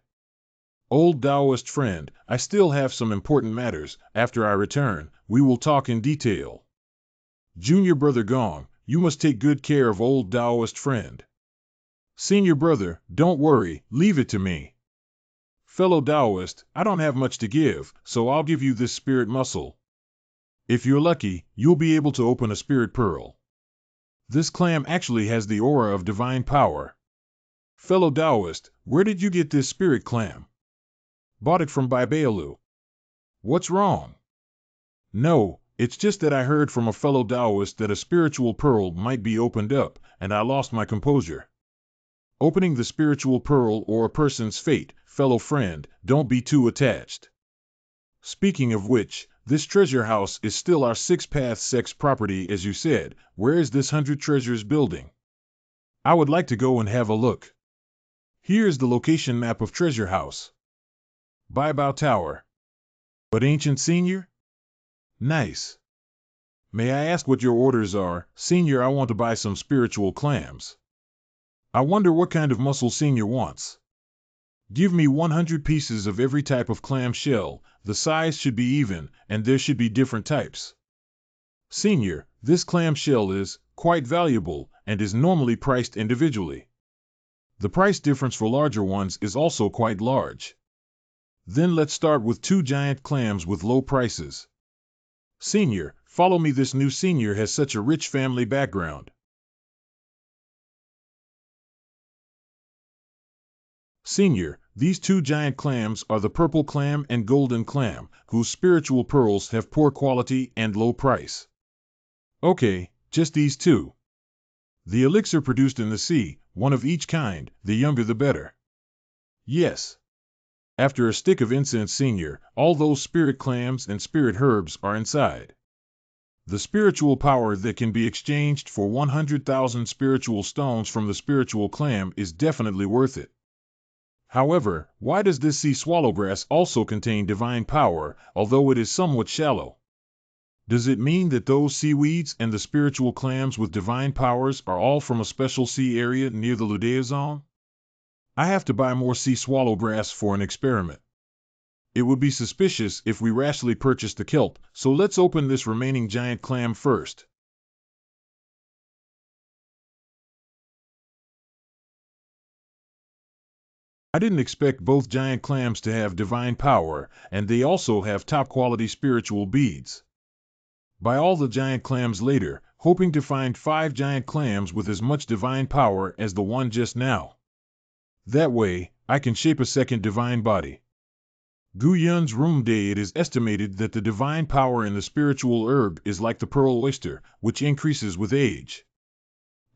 Old Taoist friend, I still have some important matters. After I return, we will talk in detail. Junior Brother Gong, you must take good care of old Taoist friend. Senior brother, don't worry, leave it to me. Fellow Taoist, I don't have much to give, so I'll give you this spirit muscle. If you're lucky, you'll be able to open a spirit pearl. This clam actually has the aura of divine power. Fellow Taoist, where did you get this spirit clam? Bought it from Baibaolu. What's wrong? No, it's just that I heard from a fellow Taoist that a spiritual pearl might be opened up, and I lost my composure. Opening the spiritual pearl or a person's fate, fellow friend, don't be too attached. Speaking of which, this treasure house is still our 6-path sect's property as you said. Where is this 100 treasures building? I would like to go and have a look. Here's the location map of treasure house. Baibao Tower. But ancient senior? Nice. May I ask what your orders are? Senior, I want to buy some spiritual clams. I wonder what kind of muscle senior wants. Give me 100 pieces of every type of clam shell. The size should be even, and there should be different types. Senior, this clam shell is quite valuable and is normally priced individually. The price difference for larger ones is also quite large. Then let's start with 2 giant clams with low prices. Senior, follow me. This new senior has such a rich family background. Senior, these 2 giant clams are the purple clam and golden clam, whose spiritual pearls have poor quality and low price. Okay, just these 2. The elixir produced in the sea, 1 of each kind, the younger the better. Yes. After a stick of incense, senior, all those spirit clams and spirit herbs are inside. The spiritual power that can be exchanged for 100,000 spiritual stones from the spiritual clam is definitely worth it. However, why does this sea swallowgrass also contain divine power, although it is somewhat shallow? Does it mean that those seaweeds and the spiritual clams with divine powers are all from a special sea area near the Lu zone? I have to buy more sea swallow grass for an experiment. It would be suspicious if we rashly purchased the kelp, so let's open this remaining giant clam first. I didn't expect both giant clams to have divine power, and they also have top-quality spiritual beads. Buy all the giant clams later, hoping to find 5 giant clams with as much divine power as the one just now. That way, I can shape a second divine body. Gu Yun's rune day. It is estimated that the divine power in the spiritual herb is like the pearl oyster, which increases with age.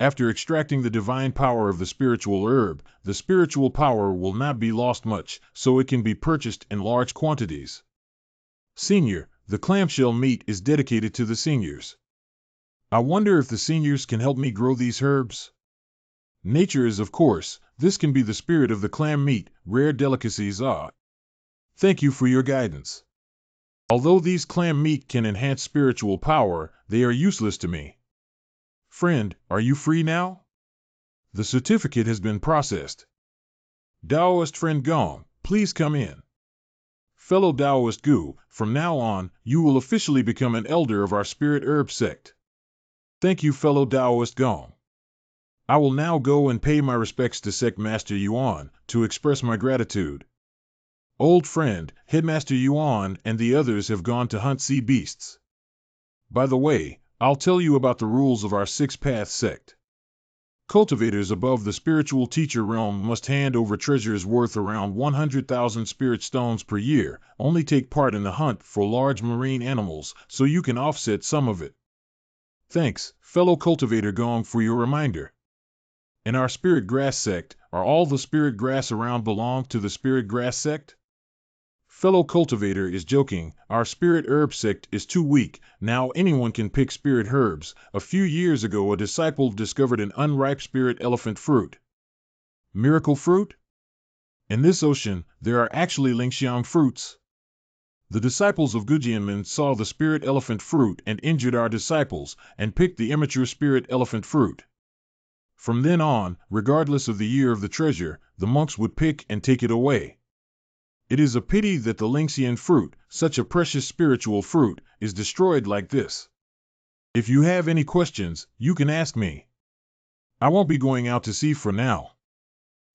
After extracting the divine power of the spiritual herb, the spiritual power will not be lost much, so it can be purchased in large quantities. Senior, the clamshell meat is dedicated to the seniors. I wonder if the seniors can help me grow these herbs? Nature is, of course, this can be the spirit of the clam meat, rare delicacies are. Thank you for your guidance. Although these clam meat can enhance spiritual power, they are useless to me. Friend, are you free now? The certificate has been processed. Taoist friend Gong, please come in. Fellow Taoist Gu, from now on, you will officially become an elder of our spirit herb sect. Thank you, fellow Taoist Gong. I will now go and pay my respects to Sect Master Yuan, to express my gratitude. Old friend, Headmaster Yuan and the others have gone to hunt sea beasts. By the way, I'll tell you about the rules of our six-path sect. Cultivators above the spiritual teacher realm must hand over treasures worth around 100,000 spirit stones per year, only take part in the hunt for large marine animals, so you can offset some of it. Thanks, fellow cultivator Gong, for your reminder. In our spirit grass sect, are all the spirit grass around belong to the spirit grass sect? Fellow cultivator is joking, our spirit herb sect is too weak, now anyone can pick spirit herbs. A few years ago a disciple discovered an unripe spirit elephant fruit. Miracle fruit? In this ocean, there are actually Lingxiang fruits. The disciples of Gu Jianmin saw the spirit elephant fruit and injured our disciples, and picked the immature spirit elephant fruit. From then on, regardless of the year of the treasure, the monks would pick and take it away. It is a pity that the Lingxian fruit, such a precious spiritual fruit, is destroyed like this. If you have any questions, you can ask me. I won't be going out to sea for now.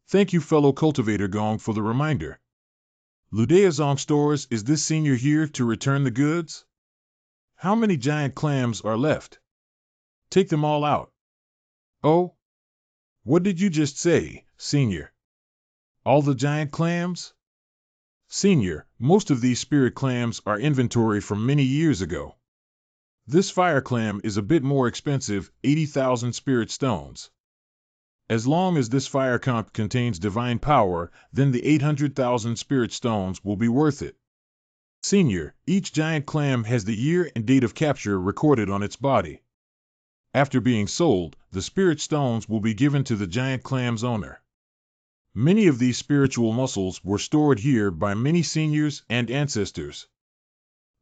Thank you, fellow cultivator Gong, for the reminder. Ludeazong stores, is this senior here to return the goods? How many giant clams are left? Take them all out. Oh? What did you just say, senior? All the giant clams? Senior, most of these spirit clams are inventory from many years ago. This fire clam is a bit more expensive, 80,000 spirit stones. As long as this fire comp contains divine power, then the 800,000 spirit stones will be worth it. Senior, each giant clam has the year and date of capture recorded on its body. After being sold, the spirit stones will be given to the giant clam's owner. Many of these spiritual muscles were stored here by many seniors and ancestors.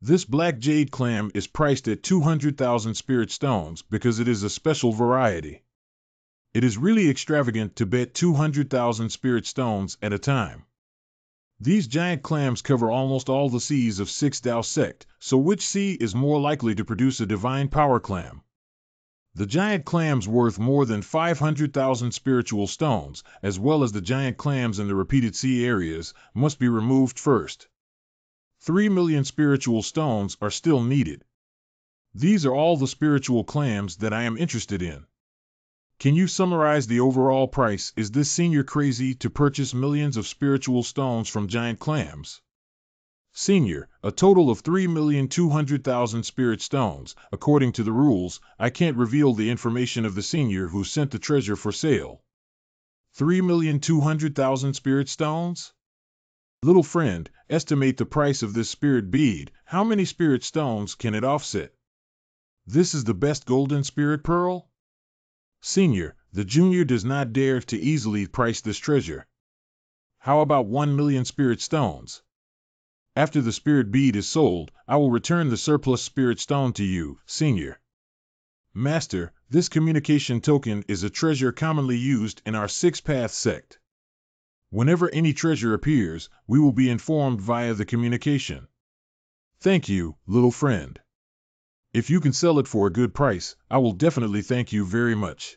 This black jade clam is priced at 200,000 spirit stones because it is a special variety. It is really extravagant to bet 200,000 spirit stones at a time. These giant clams cover almost all the seas of 6 Dao sect, so which sea is more likely to produce a divine power clam? The giant clams worth more than 500,000 spiritual stones, as well as the giant clams in the repeated sea areas, must be removed first. 3 million spiritual stones are still needed. These are all the spiritual clams that I am interested in. Can you summarize the overall price? Is this senior crazy to purchase millions of spiritual stones from giant clams? Senior, a total of 3,200,000 spirit stones. According to the rules, I can't reveal the information of the senior who sent the treasure for sale. 3,200,000 spirit stones? Little friend, estimate the price of this spirit bead. How many spirit stones can it offset? This is the best golden spirit pearl? Senior, the junior does not dare to easily price this treasure. How about 1 million spirit stones? After the spirit bead is sold, I will return the surplus spirit stone to you, Senior. Master, this communication token is a treasure commonly used in our six-path sect. Whenever any treasure appears, we will be informed via the communication. Thank you, little friend. If you can sell it for a good price, I will definitely thank you very much.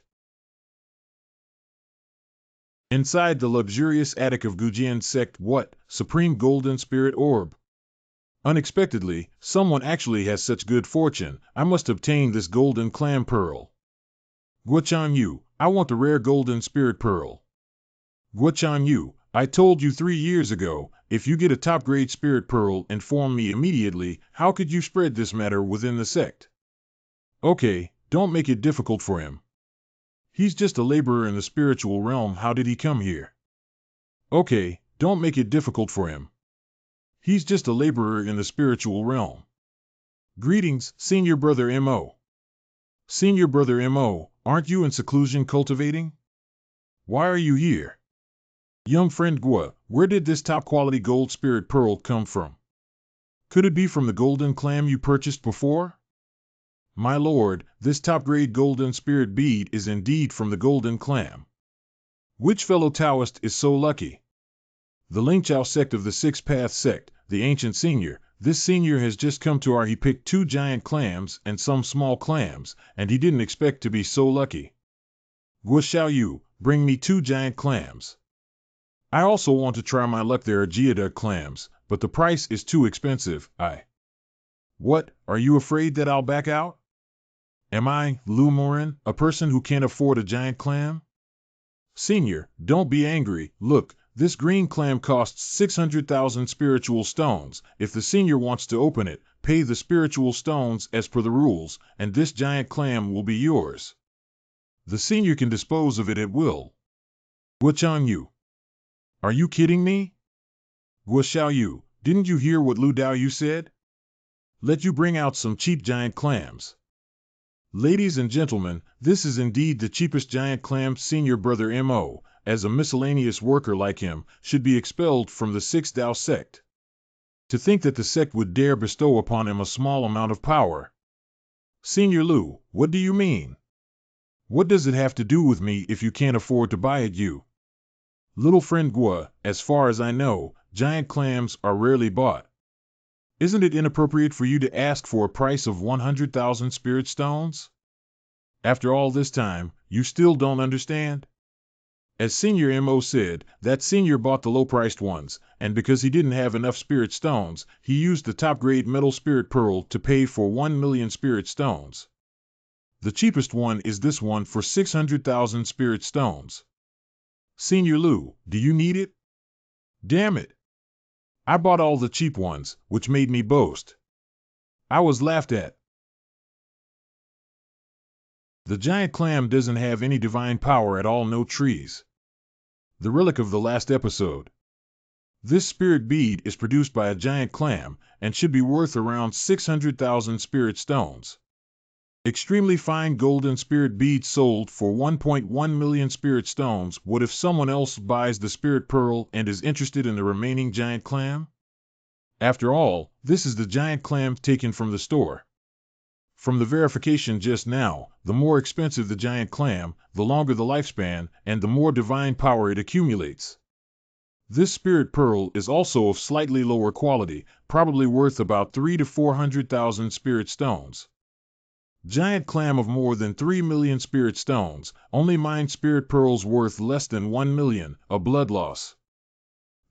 Inside the luxurious attic of Gujian sect, what? Supreme Golden Spirit Orb. Unexpectedly, someone actually has such good fortune. I must obtain this golden clam pearl. Guochan Yu, I want the rare golden spirit pearl. Guochan Yu, I told you 3 years ago, if you get a top-grade spirit pearl, inform me immediately. How could you spread this matter within the sect? Okay, don't make it difficult for him. He's just a laborer in the spiritual realm. How did he come here? Okay, don't make it difficult for him. He's just a laborer in the spiritual realm. Greetings, Senior Brother M.O. Senior Brother M.O., aren't you in seclusion cultivating? Why are you here? Young friend Gua, where did this top-quality gold spirit pearl come from? Could it be from the golden clam you purchased before? My lord, this top-grade golden spirit bead is indeed from the golden clam. Which fellow Taoist is so lucky? The Lingchao sect of the Six Path sect, the ancient senior. This senior has just come to he picked 2 giant clams and some small clams, and he didn't expect to be so lucky. Guo Xiaoyu, bring me 2 giant clams. I also want to try my luck. There are geoduck clams, but the price is too expensive. What, are you afraid that I'll back out? Am I, Lu Morin, a person who can't afford a giant clam? Senior, don't be angry. Look, this green clam costs 600,000 spiritual stones. If the senior wants to open it, pay the spiritual stones as per the rules, and this giant clam will be yours. The senior can dispose of it at will. Guochan Yu. Are you kidding me? Guo Xiaoyu, didn't you hear what Lu Daoyu said? Let you bring out some cheap giant clams. Ladies and gentlemen, this is indeed the cheapest giant clam. Senior Brother M.O., as a miscellaneous worker like him, should be expelled from the Six Dao sect. To think that the sect would dare bestow upon him a small amount of power. Senior Lu, what do you mean? What does it have to do with me if you can't afford to buy it? You little friend Gua, as far as I know, giant clams are rarely bought. Isn't it inappropriate for you to ask for a price of 100,000 spirit stones? After all this time, you still don't understand? As Senior M.O. said, that senior bought the low-priced ones, and because he didn't have enough spirit stones, he used the top-grade metal spirit pearl to pay for 1 million spirit stones. The cheapest one is this one for 600,000 spirit stones. Senior Lu, do you need it? Damn it! I bought all the cheap ones, which made me boast. I was laughed at. The giant clam doesn't have any divine power at all. No trees. The relic of the last episode. This spirit bead is produced by a giant clam, and should be worth around 600,000 spirit stones. Extremely fine golden spirit beads sold for 1.1 million spirit stones. What if someone else buys the spirit pearl and is interested in the remaining giant clam? After all, this is the giant clam taken from the store. From the verification just now, the more expensive the giant clam, the longer the lifespan, and the more divine power it accumulates. This spirit pearl is also of slightly lower quality, probably worth about 300,000 to 400,000 spirit stones. Giant clam of more than 3 million spirit stones, only mine spirit pearls worth less than 1 million, a blood loss.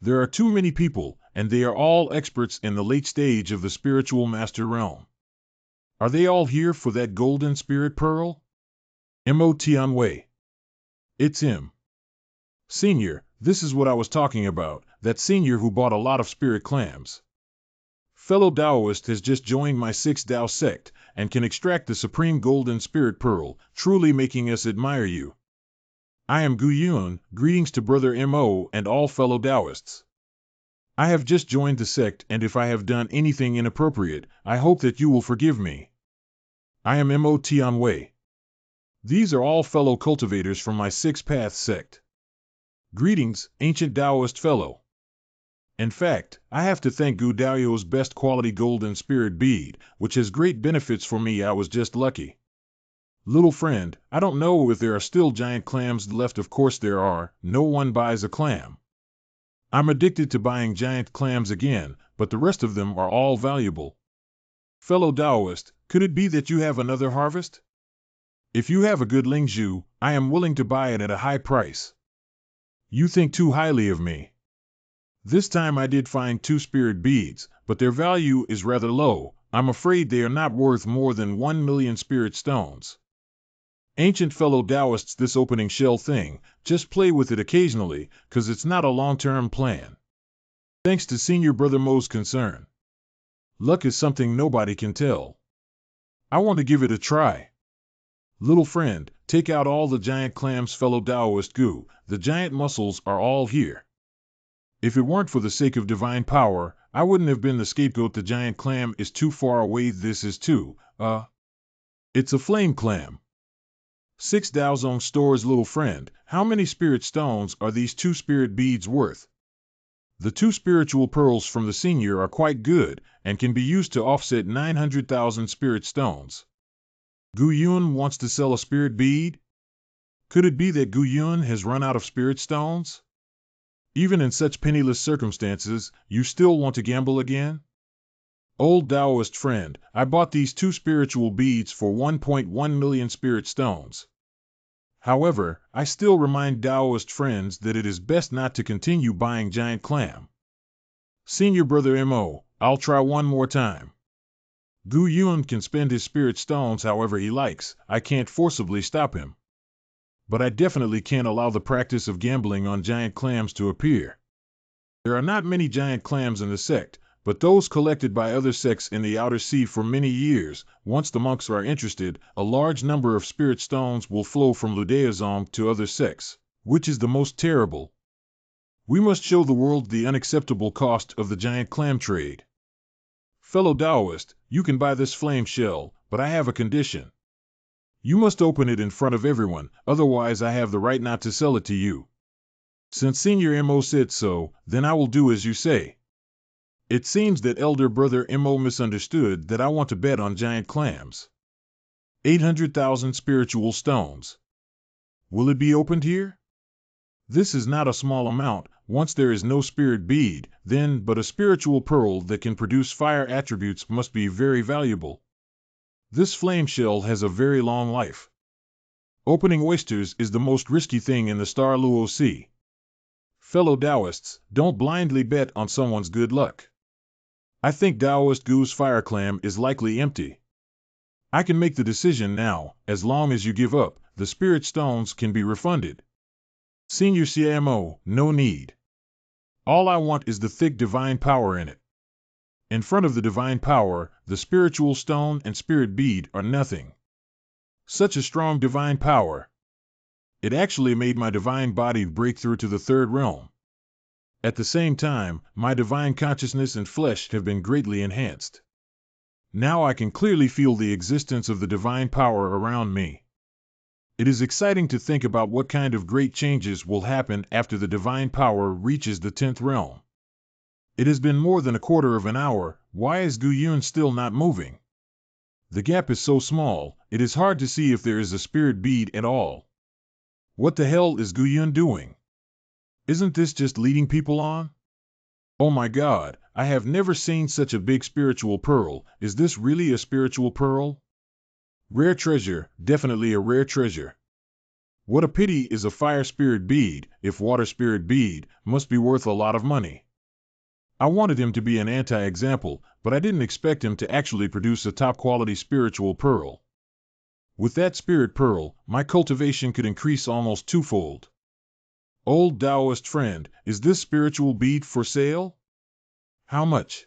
There are too many people, and they are all experts in the late stage of the spiritual master realm. Are they all here for that golden spirit pearl? M.O. Tianwei. It's him. Senior, this is what I was talking about, that senior who bought a lot of spirit clams. Fellow Taoist has just joined my 6 Dao sect, and can extract the supreme golden spirit pearl, truly making us admire you. I am Gu Yun, greetings to Brother M.O. and all fellow Taoists. I have just joined the sect, and if I have done anything inappropriate, I hope that you will forgive me. I am M.O. Tianwei. These are all fellow cultivators from my 6 Path sect. Greetings, ancient Taoist fellow. In fact, I have to thank Gu Dao's best quality golden spirit bead, which has great benefits for me. I was just lucky. Little friend, I don't know if there are still giant clams left. Of course there are. No one buys a clam. I'm addicted to buying giant clams again, but the rest of them are all valuable. Fellow Taoist, could it be that you have another harvest? If you have a good Lingzhu, I am willing to buy it at a high price. You think too highly of me. This time I did find 2 spirit beads, but their value is rather low. I'm afraid they are not worth more than 1 million spirit stones. Ancient fellow Taoists, this opening shell thing, just play with it occasionally, 'cause it's not a long-term plan. Thanks to Senior Brother Mo's concern. Luck is something nobody can tell. I want to give it a try. Little friend, take out all the giant clams. Fellow Taoist Gu, the giant mussels are all here. If it weren't for the sake of divine power, I wouldn't have been the scapegoat. The giant clam is too far away. This is too, it's a flame clam. 6 Daozong stores. Little friend, how many spirit stones are these 2 spirit beads worth? The 2 spiritual pearls from the senior are quite good, and can be used to offset 900,000 spirit stones. Gu Yun wants to sell a spirit bead? Could it be that Gu Yun has run out of spirit stones? Even in such penniless circumstances, you still want to gamble again? Old Taoist friend, I bought these 2 spiritual beads for 1.1 million spirit stones. However, I still remind Taoist friends that it is best not to continue buying giant clam. Senior Brother Mo, I'll try one more time. Gu Yun can spend his spirit stones however he likes. I can't forcibly stop him. But I definitely can't allow the practice of gambling on giant clams to appear. There are not many giant clams in the sect, but those collected by other sects in the outer sea for many years. Once the monks are interested, a large number of spirit stones will flow from Lu Tianbing to other sects. Which is the most terrible? We must show the world the unacceptable cost of the giant clam trade. Fellow Taoist, you can buy this flame shell, but I have a condition. You must open it in front of everyone, otherwise I have the right not to sell it to you. Since Senior Mo said so, then I will do as you say. It seems that Elder Brother Mo misunderstood that I want to bet on giant clams. 800,000 spiritual stones. Will it be opened here? This is not a small amount. Once there is no spirit bead, then but a spiritual pearl that can produce fire attributes must be very valuable. This flame shell has a very long life. Opening oysters is the most risky thing in the Star Luo Sea. Fellow Taoists, don't blindly bet on someone's good luck. I think Taoist Gu's fire clam is likely empty. I can make the decision now. As long as you give up, the spirit stones can be refunded. Senior CMO, no need. All I want is the thick divine power in it. In front of the divine power, the spiritual stone and spirit bead are nothing. Such a strong divine power. It actually made my divine body break through to the 3rd realm. At the same time, my divine consciousness and flesh have been greatly enhanced. Now I can clearly feel the existence of the divine power around me. It is exciting to think about what kind of great changes will happen after the divine power reaches the 10th realm. It has been more than a quarter of an hour. Why is Gu Yun still not moving? The gap is so small, it is hard to see if there is a spirit bead at all. What the hell is Gu Yun doing? Isn't this just leading people on? Oh my God, I have never seen such a big spiritual pearl. Is this really a spiritual pearl? Rare treasure, definitely a rare treasure. What a pity is a fire spirit bead, if water spirit bead, must be worth a lot of money. I wanted him to be an anti-example, but I didn't expect him to actually produce a top-quality spiritual pearl. With that spirit pearl, my cultivation could increase almost 2-fold. Old Taoist friend, is this spiritual bead for sale? How much?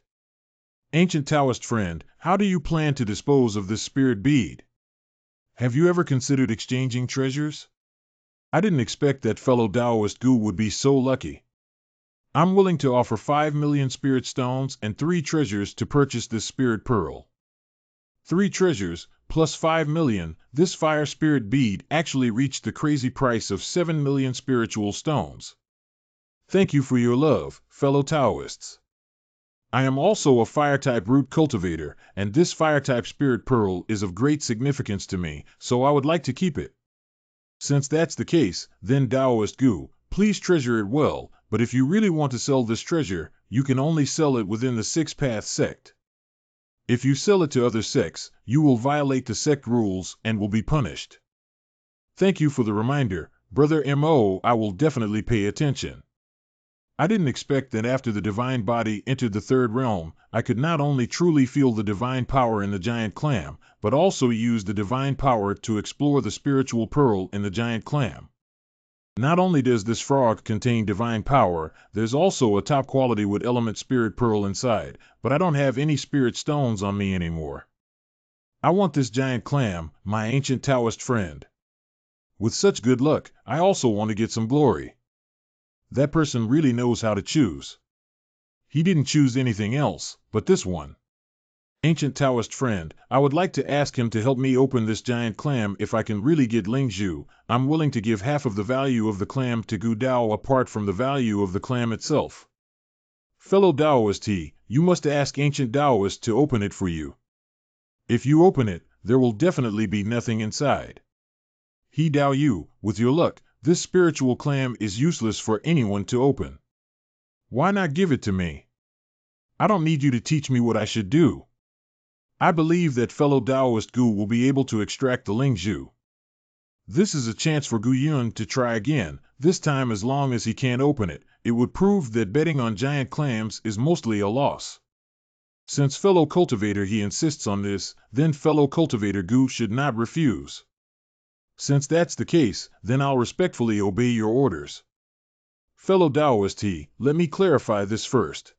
Ancient Taoist friend, how do you plan to dispose of this spirit bead? Have you ever considered exchanging treasures? I didn't expect that fellow Taoist Gu would be so lucky. I'm willing to offer 5 million spirit stones and 3 treasures to purchase this spirit pearl. 3 treasures, plus 5 million, this fire spirit bead actually reached the crazy price of 7 million spiritual stones. Thank you for your love, fellow Taoists. I am also a fire-type root cultivator, and this fire-type spirit pearl is of great significance to me, so I would like to keep it. Since that's the case, then Taoist Gu, please treasure it well, but if you really want to sell this treasure, you can only sell it within the Six Path sect. If you sell it to other sects, you will violate the sect rules and will be punished. Thank you for the reminder, Brother Mo. I will definitely pay attention. I didn't expect that after the divine body entered the third realm, I could not only truly feel the divine power in the giant clam, but also use the divine power to explore the spiritual pearl in the giant clam. Not only does this frog contain divine power, there's also a top quality wood element spirit pearl inside, but I don't have any spirit stones on me anymore. I want this giant clam, my ancient Taoist friend. With such good luck, I also want to get some glory. That person really knows how to choose. He didn't choose anything else, but this one. Ancient Taoist friend, I would like to ask him to help me open this giant clam if I can really get Lingzhu. I'm willing to give half of the value of the clam to Gu Dao apart from the value of the clam itself. Fellow Taoist you must ask Ancient Taoist to open it for you. If you open it, there will definitely be nothing inside. He Dao you, with your luck, this spiritual clam is useless for anyone to open. Why not give it to me? I don't need you to teach me what I should do. I believe that fellow Taoist Gu will be able to extract the Lingzhu. This is a chance for Gu Yun to try again, this time as long as he can't open it. It would prove that betting on giant clams is mostly a loss. Since fellow cultivator he insists on this, then fellow cultivator Gu should not refuse. Since that's the case, then I'll respectfully obey your orders. Fellow Taoist let me clarify this first.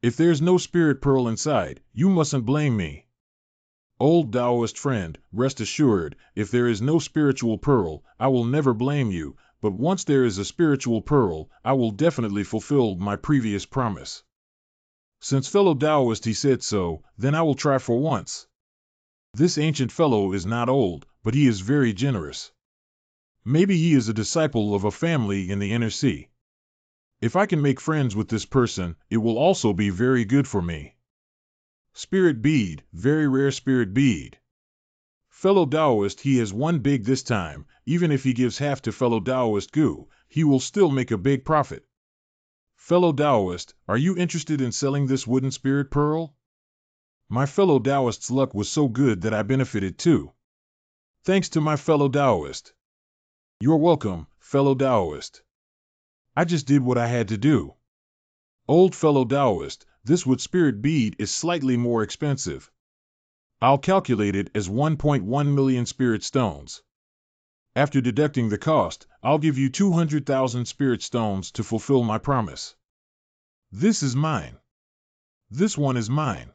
If there's no spirit pearl inside, you mustn't blame me. Old Taoist friend, rest assured, if there is no spiritual pearl, I will never blame you, but once there is a spiritual pearl, I will definitely fulfill my previous promise. Since fellow Taoist said so, then I will try for once. This ancient fellow is not old, but he is very generous. Maybe he is a disciple of a family in the inner sea. If I can make friends with this person, it will also be very good for me. Spirit bead, very rare spirit bead. Fellow Taoist he has one big this time, even if he gives half to fellow Taoist Gu, he will still make a big profit. Fellow Taoist, are you interested in selling this wooden spirit pearl? My fellow Taoist's luck was so good that I benefited too. Thanks to my fellow Taoist. You're welcome, fellow Taoist. I just did what I had to do. Old fellow Taoist, this wood spirit bead is slightly more expensive. I'll calculate it as 1.1 million spirit stones. After deducting the cost, I'll give you 200,000 spirit stones to fulfill my promise. This is mine. This one is mine.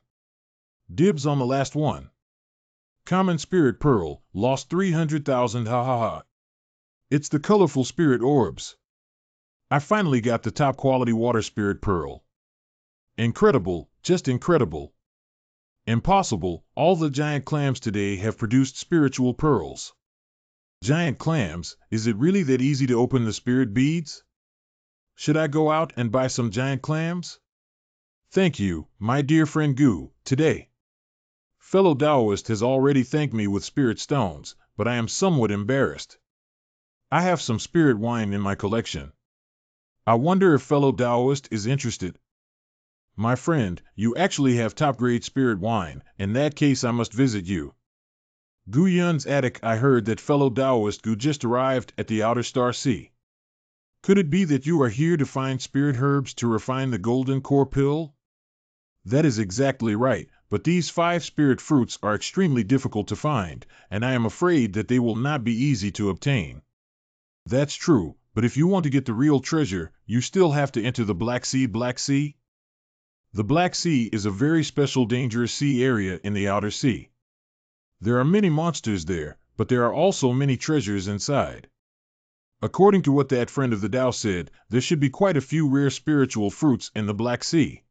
Dibs on the last one. Common spirit pearl, lost 300,000 ha ha ha. It's the colorful spirit orbs. I finally got the top quality water spirit pearl. Incredible, just incredible. Impossible, all the giant clams today have produced spiritual pearls. Giant clams, is it really that easy to open the spirit beads? Should I go out and buy some giant clams? Thank you, my dear friend Gu, today. Fellow Taoist has already thanked me with spirit stones, but I am somewhat embarrassed. I have some spirit wine in my collection. I wonder if fellow Taoist is interested. My friend, you actually have top-grade spirit wine. In that case I must visit you. Gu Yun's attic. I heard that fellow Taoist Gu just arrived at the Outer Star Sea. Could it be that you are here to find spirit herbs to refine the golden core pill? That is exactly right, but these 5 spirit fruits are extremely difficult to find, and I am afraid that they will not be easy to obtain. That's true, but if you want to get the real treasure, you still have to enter the Black Sea. Black Sea? The Black Sea is a very special dangerous sea area in the outer sea. There are many monsters there, but there are also many treasures inside. According to what that friend of the Tao said, there should be quite a few rare spiritual fruits in the Black Sea.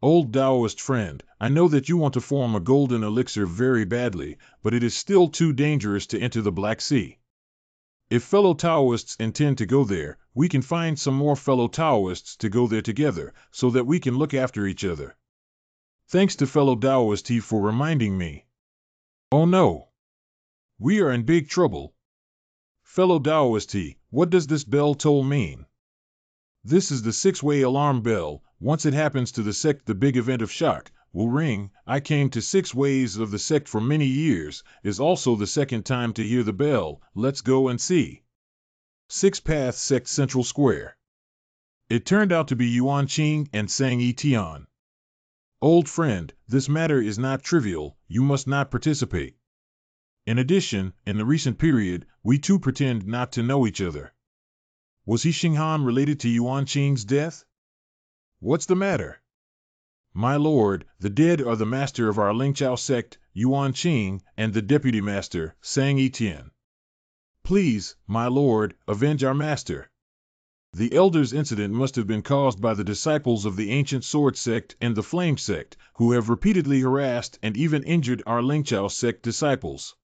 Old Taoist friend, I know that you want to form a golden elixir very badly, but it is still too dangerous to enter the Black Sea. If fellow Taoists intend to go there, we can find some more fellow Taoists to go there together, so that we can look after each other. Thanks to fellow Taoist He for reminding me. Oh no! We are in big trouble. Fellow Taoist He, what does this bell toll mean? This is the six-way alarm bell. Once it happens to the sect, the big event of shock will ring. I came to 6 ways of the sect for many years, is also the second time to hear the bell. Let's go and see. 6 Path Sect Central Square. It turned out to be Yuan Qing and Sang Yi Tian. Old friend, this matter is not trivial, you must not participate. In addition, in the recent period, we too pretend not to know each other. Was he Xinghan related to Yuan Qing's death? What's the matter? My lord, the dead are the master of our Lingqiao sect, Yuan Qing, and the deputy master, Sang Yi Tian. Please, my lord, avenge our master. The elder's incident must have been caused by the disciples of the ancient sword sect and the flame sect, who have repeatedly harassed and even injured our Lingqiao sect disciples.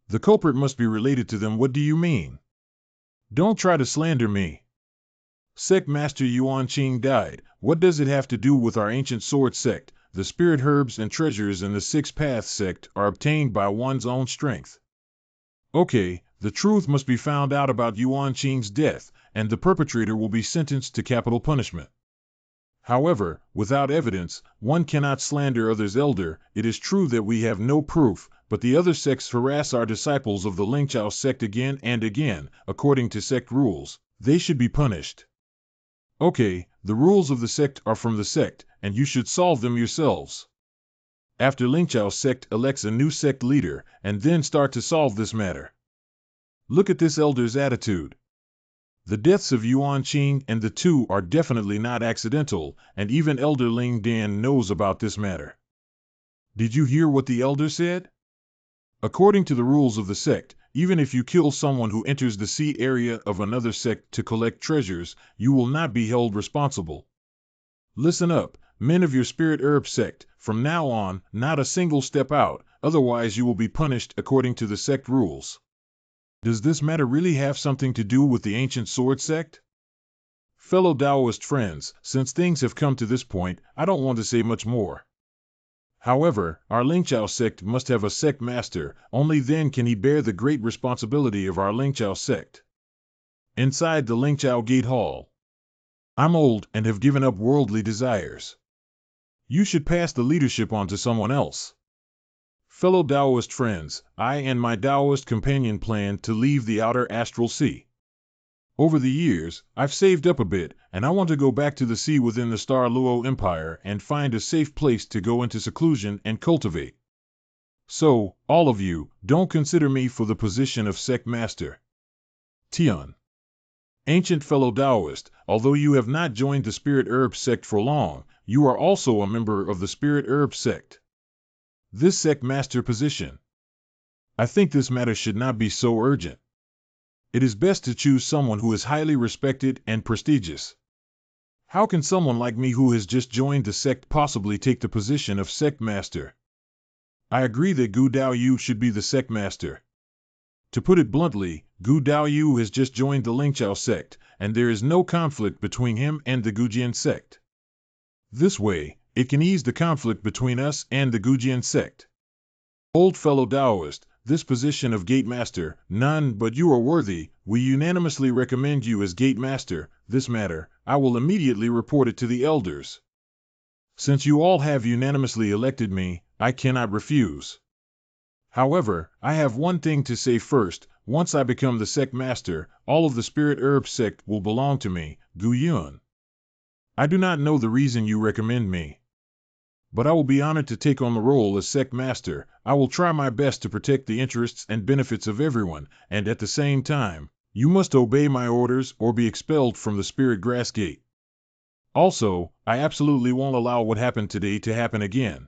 The culprit must be related to them. What do you mean? Don't try to slander me. Sect Master Yuan Qing died. What does it have to do with our ancient sword sect? The spirit herbs and treasures in the 6 Path sect are obtained by one's own strength. Okay, the truth must be found out about Yuan Qing's death, and the perpetrator will be sentenced to capital punishment. However, without evidence, one cannot slander others. Elder, it is true that we have no proof, but the other sects harass our disciples of the Lingqiao sect again and again. According to sect rules, they should be punished. Okay, the rules of the sect are from the sect, and you should solve them yourselves. After Lingqiao sect elects a new sect leader, and then start to solve this matter. Look at this elder's attitude. The deaths of Yuan Qing and the two are definitely not accidental, and even Elder Ling Dan knows about this matter. Did you hear what the elder said? According to the rules of the sect, even if you kill someone who enters the sea area of another sect to collect treasures, you will not be held responsible. Listen up, men of your spirit herb sect, from now on, not a single step out, otherwise you will be punished according to the sect rules. Does this matter really have something to do with the ancient sword sect? Fellow Taoist friends, since things have come to this point, I don't want to say much more. However, our Lingqiao sect must have a sect master, only then can he bear the great responsibility of our Lingqiao sect. Inside the Lingqiao Gate Hall. I'm old and have given up worldly desires. You should pass the leadership on to someone else. Fellow Taoist friends, I and my Taoist companion plan to leave the outer astral sea. Over the years, I've saved up a bit, and I want to go back to the sea within the Star Luo Empire and find a safe place to go into seclusion and cultivate. So, all of you, don't consider me for the position of sect master. Tian. Ancient fellow Taoist, although you have not joined the Spirit Herb sect for long, you are also a member of the Spirit Herb sect. This sect master position. I think this matter should not be so urgent. It is best to choose someone who is highly respected and prestigious. How can someone like me who has just joined the sect possibly take the position of sect master? I agree that Gu Daoyu should be the sect master. To put it bluntly, Gu Daoyu has just joined the Lingqiao sect, and there is no conflict between him and the Gujian sect. This way, it can ease the conflict between us and the Gujian sect. Old fellow Taoist, this position of Gate Master, none but you are worthy. We unanimously recommend you as Gate Master. This matter, I will immediately report it to the elders. Since you all have unanimously elected me, I cannot refuse. However, I have one thing to say first. Once I become the sect master, all of the Spirit Herb sect will belong to me, Gu Yun. I do not know the reason you recommend me. But I will be honored to take on the role as sect master. I will try my best to protect the interests and benefits of everyone, and at the same time, you must obey my orders or be expelled from the Spirit Grass Gate. Also, I absolutely won't allow what happened today to happen again.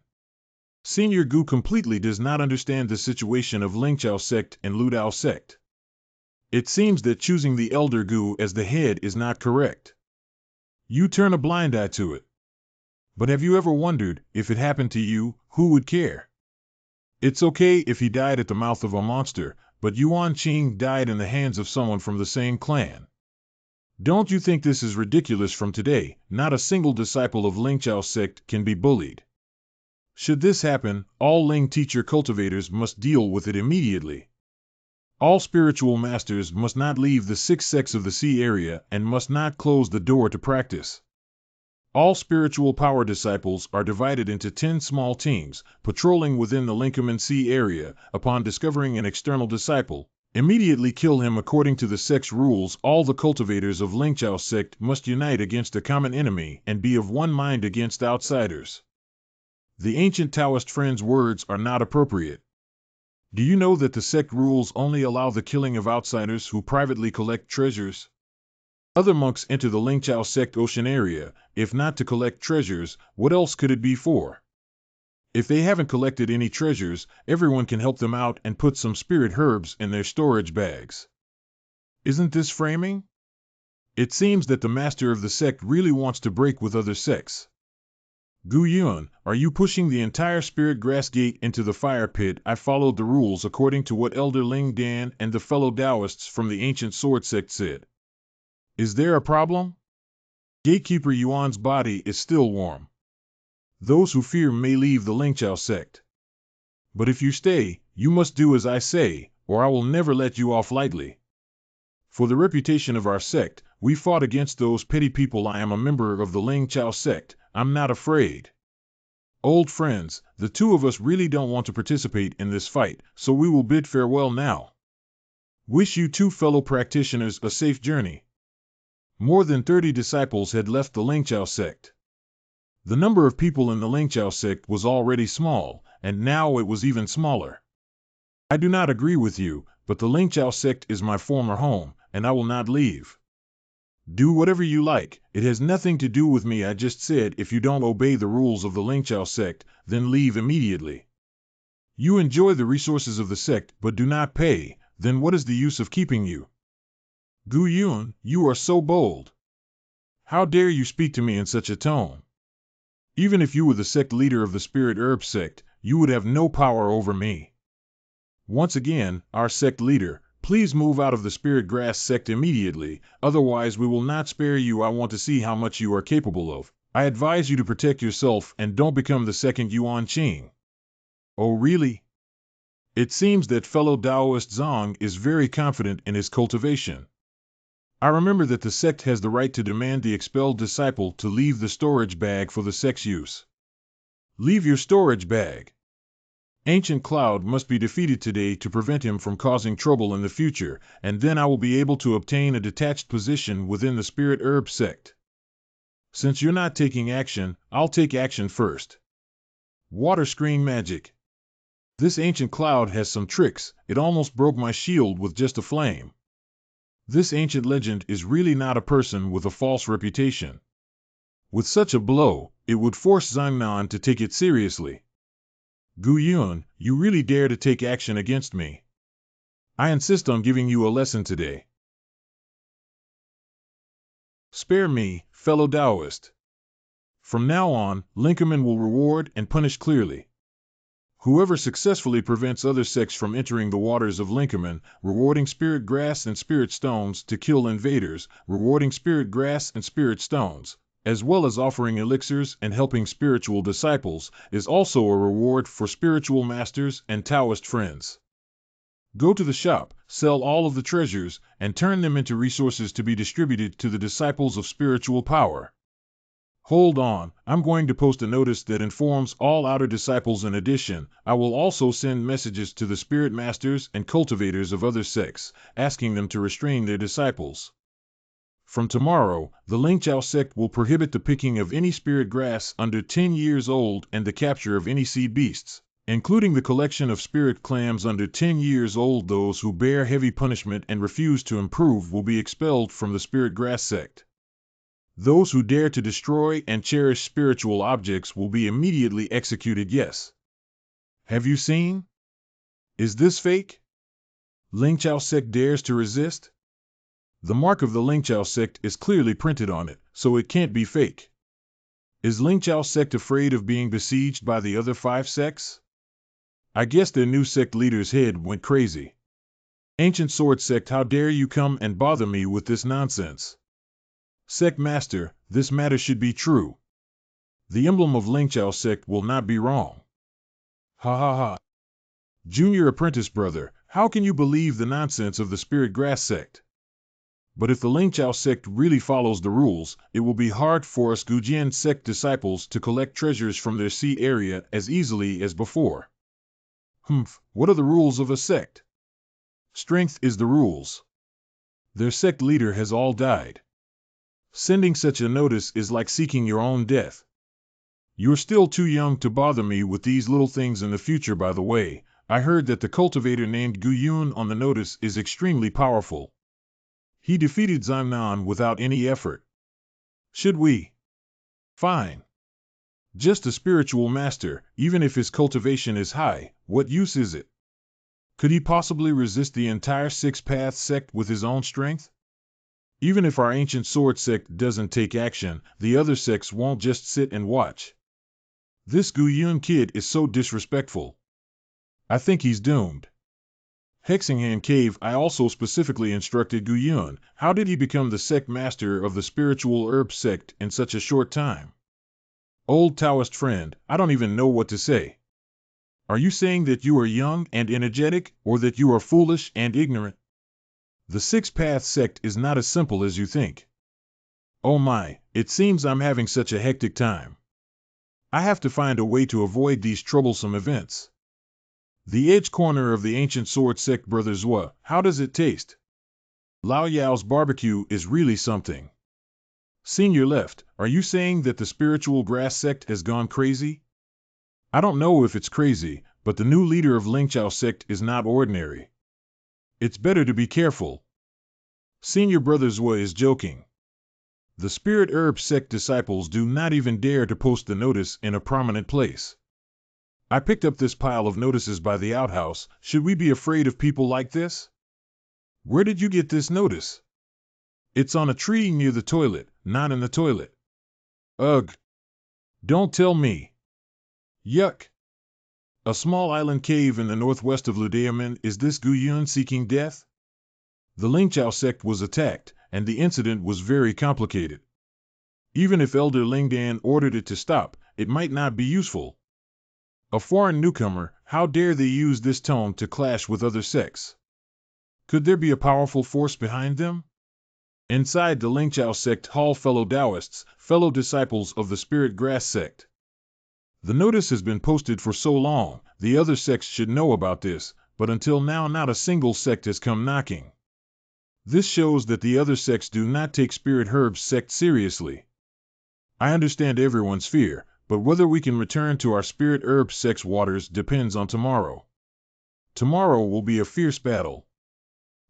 Senior Gu completely does not understand the situation of Lingqiao sect and Ludao sect. It seems that choosing the Elder Gu as the head is not correct. You turn a blind eye to it. But have you ever wondered, if it happened to you, who would care? It's okay if he died at the mouth of a monster, but Yuan Qing died in the hands of someone from the same clan. Don't you think this is ridiculous from today? Not a single disciple of Lingqiao sect can be bullied. Should this happen, all Ling teacher cultivators must deal with it immediately. All spiritual masters must not leave the 6 sects of the sea area and must not close the door to practice. All spiritual power disciples are divided into 10 small teams, patrolling within the Linkaman Sea area. Upon discovering an external disciple, immediately kill him according to the sect's rules. All the cultivators of Lingqiao sect must unite against a common enemy and be of one mind against outsiders. The ancient Taoist friend's words are not appropriate. Do you know that the sect rules only allow the killing of outsiders who privately collect treasures? Other monks enter the Lingqiao sect ocean area, if not to collect treasures, what else could it be for? If they haven't collected any treasures, everyone can help them out and put some spirit herbs in their storage bags. Isn't this framing? It seems that the master of the sect really wants to break with other sects. Gu Yuan, are you pushing the entire spirit grass gate into the fire pit? I followed the rules according to what Elder Ling Dan and the fellow Taoists from the ancient sword sect said. Is there a problem? Gatekeeper Yuan's body is still warm. Those who fear may leave the Lingqiao sect. But if you stay, you must do as I say, or I will never let you off lightly. For the reputation of our sect, we fought against those petty people. I am a member of the Lingqiao sect. I'm not afraid. Old friends, the two of us really don't want to participate in this fight, so we will bid farewell now. Wish you two fellow practitioners a safe journey. More than 30 disciples had left the Lingqiao sect. The number of people in the Lingqiao sect was already small, and now it was even smaller. I do not agree with you, but the Lingqiao sect is my former home, and I will not leave. Do whatever you like, it has nothing to do with me. I just said if you don't obey the rules of the Lingqiao sect, then leave immediately. You enjoy the resources of the sect but do not pay, then what is the use of keeping you? Gu Yuan, you are so bold. How dare you speak to me in such a tone? Even if you were the sect leader of the Spirit Herb sect, you would have no power over me. Once again, our sect leader, please move out of the Spirit Grass sect immediately, otherwise we will not spare you. I want to see how much you are capable of. I advise you to protect yourself and don't become the second Yuan Qing. Oh really? It seems that fellow Taoist Zhang is very confident in his cultivation. I remember that the sect has the right to demand the expelled disciple to leave the storage bag for the sect's use. Leave your storage bag. Ancient Cloud must be defeated today to prevent him from causing trouble in the future, and then I will be able to obtain a detached position within the Spirit Herb sect. Since you're not taking action, I'll take action first. Water screen magic. This ancient cloud has some tricks. It almost broke my shield with just a flame. This ancient legend is really not a person with a false reputation. With such a blow, it would force Zhangnan to take it seriously. Gu Yuan, you really dare to take action against me. I insist on giving you a lesson today. Spare me, fellow Taoist. From now on, Linkaman will reward and punish clearly. Whoever successfully prevents other sects from entering the waters of Linkaman, rewarding spirit grass and spirit stones to kill invaders, rewarding spirit grass and spirit stones, as well as offering elixirs and helping spiritual disciples, is also a reward for spiritual masters and Taoist friends. Go to the shop, sell all of the treasures, and turn them into resources to be distributed to the disciples of spiritual power. Hold on, I'm going to post a notice that informs all outer disciples. In addition, I will also send messages to the spirit masters and cultivators of other sects, asking them to restrain their disciples. From tomorrow, the Lingqiao sect will prohibit the picking of any spirit grass under 10 years old and the capture of any sea beasts, including the collection of spirit clams under 10 years old. Those who bear heavy punishment and refuse to improve will be expelled from the spirit grass sect. Those who dare to destroy and cherish spiritual objects will be immediately executed. Yes. Have you seen? Is this fake? Lingqiao sect dares to resist? The mark of the Lingqiao sect is clearly printed on it, so it can't be fake. Is Lingqiao sect afraid of being besieged by the other 5 sects? I guess their new sect leader's head went crazy. Ancient Sword Sect, how dare you come and bother me with this nonsense? Sect Master, this matter should be true. The emblem of Lingqiao sect will not be wrong. Ha ha ha. Junior apprentice brother, how can you believe the nonsense of the Spirit Grass sect? But if the Lingqiao sect really follows the rules, it will be hard for us Gujian sect disciples to collect treasures from their sea area as easily as before. What are the rules of a sect? Strength is the rules. Their sect leader has all died. Sending such a notice is like seeking your own death. You're still too young to bother me with these little things in the future. By the way, I heard that the cultivator named Gu Yun on the notice is extremely powerful. He defeated Zhangnan without any effort. Should we? Fine. Just a spiritual master, even if his cultivation is high, what use is it? Could he possibly resist the entire Six-Path sect with his own strength? Even if our ancient sword sect doesn't take action, the other sects won't just sit and watch. This Gu Yun kid is so disrespectful. I think he's doomed. Hexingham Cave, I also specifically instructed Gu Yun. How did he become the sect master of the spiritual herb sect in such a short time? Old Taoist friend, I don't even know what to say. Are you saying that you are young and energetic, or that you are foolish and ignorant? The Six-Path sect is not as simple as you think. Oh my, it seems I'm having such a hectic time. I have to find a way to avoid these troublesome events. The edge corner of the ancient sword sect, Brother Zhua, how does it taste? Lao Yao's barbecue is really something. Senior Left, are you saying that the spiritual grass sect has gone crazy? I don't know if it's crazy, but the new leader of Lingqiao sect is not ordinary. It's better to be careful. Senior Brother Zhua is joking. The Spirit Herb sect disciples do not even dare to post the notice in a prominent place. I picked up this pile of notices by the outhouse. Should we be afraid of people like this? Where did you get this notice? It's on a tree near the toilet, not in the toilet. Ugh. Don't tell me. Yuck. A small island cave in the northwest of Lu Tianbing, is this Gu Yun seeking death? The Lingqiao sect was attacked, and the incident was very complicated. Even if Elder Lingdan ordered it to stop, it might not be useful. A foreign newcomer, how dare they use this tone to clash with other sects? Could there be a powerful force behind them? Inside the Lingqiao sect hall, fellow Taoists, fellow disciples of the Spirit Grass sect. The notice has been posted for so long, the other sects should know about this, but until now not a single sect has come knocking. This shows that the other sects do not take Spirit Herb's sect seriously. I understand everyone's fear, but whether we can return to our Spirit Herb sect's waters depends on tomorrow. Tomorrow will be a fierce battle.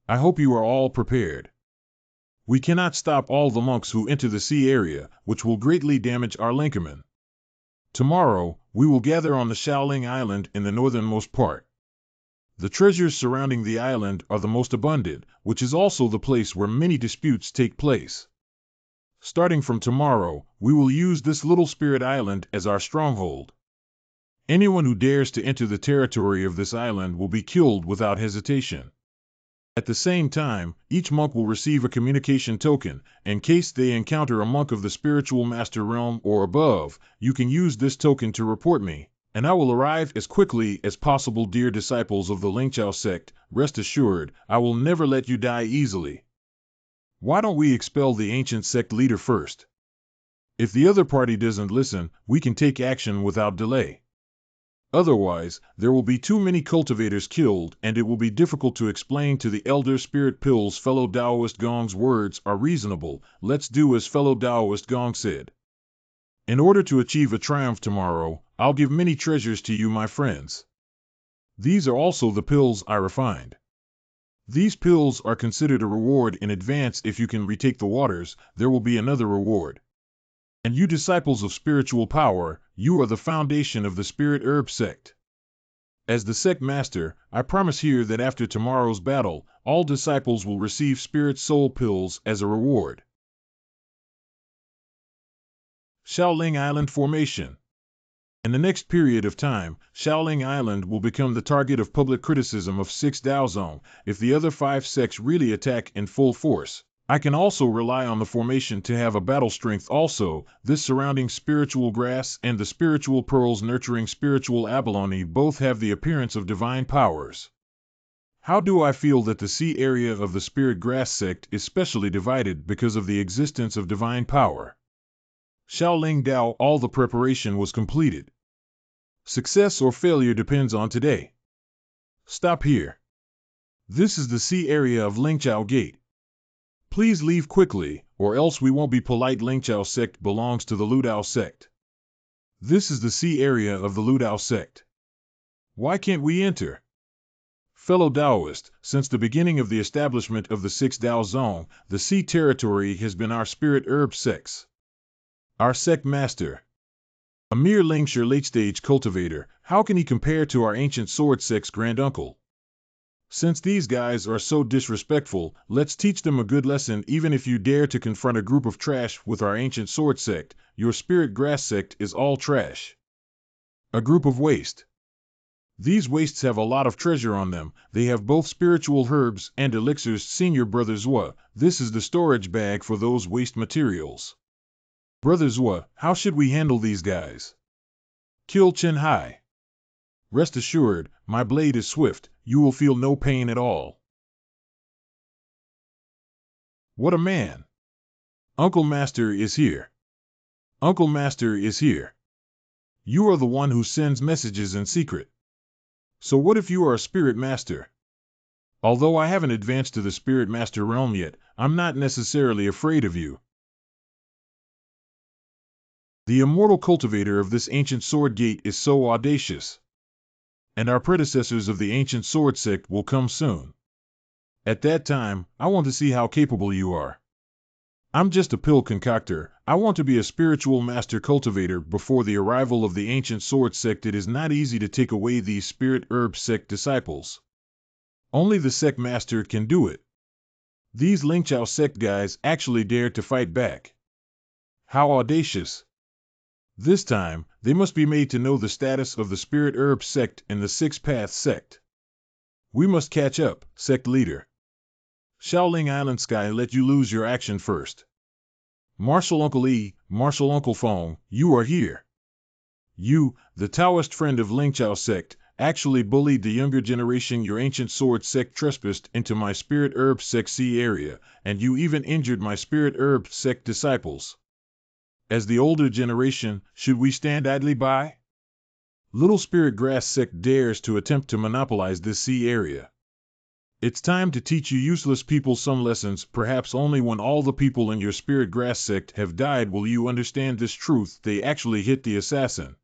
I hope you are all prepared. We cannot stop all the monks who enter the sea area, which will greatly damage our linkermen. Tomorrow, we will gather on the Shaoling Island in the northernmost part. The treasures surrounding the island are the most abundant, which is also the place where many disputes take place. Starting from tomorrow, we will use this little spirit island as our stronghold. Anyone who dares to enter the territory of this island will be killed without hesitation. At the same time, each monk will receive a communication token. In case they encounter a monk of the spiritual master realm or above, you can use this token to report me, and I will arrive as quickly as possible. Dear disciples of the Lingqiao sect, rest assured, I will never let you die easily. Why don't we expel the ancient sect leader first? If the other party doesn't listen, we can take action without delay. Otherwise, there will be too many cultivators killed, and it will be difficult to explain to the elder spirit pills. Fellow Taoist Gong's words are reasonable. Let's do as fellow Taoist Gong said. In order to achieve a triumph tomorrow, I'll give many treasures to you, my friends. These are also the pills I refined. These pills are considered a reward in advance. If you can retake the waters, there will be another reward. And you disciples of spiritual power, you are the foundation of the Spirit Herb sect. As the sect master, I promise here that after tomorrow's battle, all disciples will receive spirit soul pills as a reward. Shaoling Island Formation. In the next period of time, Shaoling Island will become the target of public criticism of Six Daozong if the other 5 sects really attack in full force. I can also rely on the formation to have a battle strength also. This surrounding spiritual grass and the spiritual pearls nurturing spiritual abalone both have the appearance of divine powers. How do I feel that the sea area of the spirit grass sect is specially divided because of the existence of divine power? Shaoling Dao, all the preparation was completed. Success or failure depends on today. Stop here. This is the sea area of Lingqiao Gate. Please leave quickly, or else we won't be polite. Lingqiao sect belongs to the Ludao sect. This is the sea area of the Ludao sect. Why can't we enter? Fellow Taoist, since the beginning of the establishment of the Six Dao Zone, the sea territory has been our spirit herb sects. Our sect master, a mere Lingshi late-stage cultivator, how can he compare to our ancient sword sect's granduncle? Since these guys are so disrespectful, let's teach them a good lesson. Even if you dare to confront a group of trash with our ancient sword sect, your spirit grass sect is all trash. A group of waste. These wastes have a lot of treasure on them. They have both spiritual herbs and elixirs. Senior Brother Zhua, this is the storage bag for those waste materials. Brother Zhua, how should we handle these guys? Kill Chen Hai. Rest assured, my blade is swift, you will feel no pain at all. What a man! Uncle Master is here. Uncle Master is here. You are the one who sends messages in secret. So what if you are a spirit master? Although I haven't advanced to the spirit master realm yet, I'm not necessarily afraid of you. The immortal cultivator of this ancient sword gate is so audacious. And our predecessors of the ancient sword sect will come soon. At that time, I want to see how capable you are. I'm just a pill concoctor. I want to be a spiritual master cultivator before the arrival of the ancient sword sect. It is not easy to take away these spirit herb sect disciples. Only the sect master can do it. These Lingqiao sect guys actually dared to fight back. How audacious! This time, they must be made to know the status of the spirit herb sect and the Six Path sect. We must catch up, sect leader. Shaoling Island Sky let you lose your action first. Marshal Uncle E, Marshal Uncle Fong, you are here. You, the Taoist friend of Lingqiao sect, actually bullied the younger generation. Your ancient sword sect trespassed into my spirit herb sect sea area, and you even injured my spirit herb sect disciples. As the older generation, should we stand idly by? Little spirit grass sect dares to attempt to monopolize this sea area. It's time to teach you useless people some lessons. Perhaps only when all the people in your spirit grass sect have died will you understand this truth. They actually hit the assassin.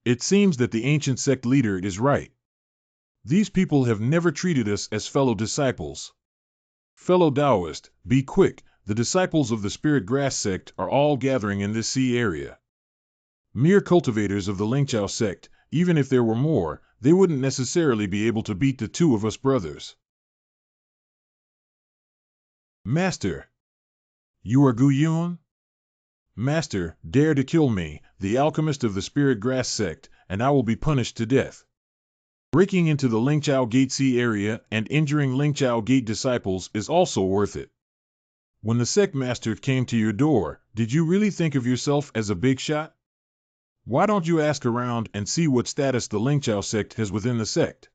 It seems that the ancient sect leader is right. These people have never treated us as fellow disciples. Fellow Taoist, be quick. The disciples of the spirit grass sect are all gathering in this sea area. Mere cultivators of the Lingqiao sect, even if there were more, they wouldn't necessarily be able to beat the 2 of us brothers. Master. You are Gu Yun? Master, dare to kill me, the alchemist of the spirit grass sect, and I will be punished to death. Breaking into the Lingqiao Gate sea area and injuring Lingqiao Gate disciples is also worth it. When the sect master came to your door, did you really think of yourself as a big shot? Why don't you ask around and see what status the Lingqiao sect has within the sect?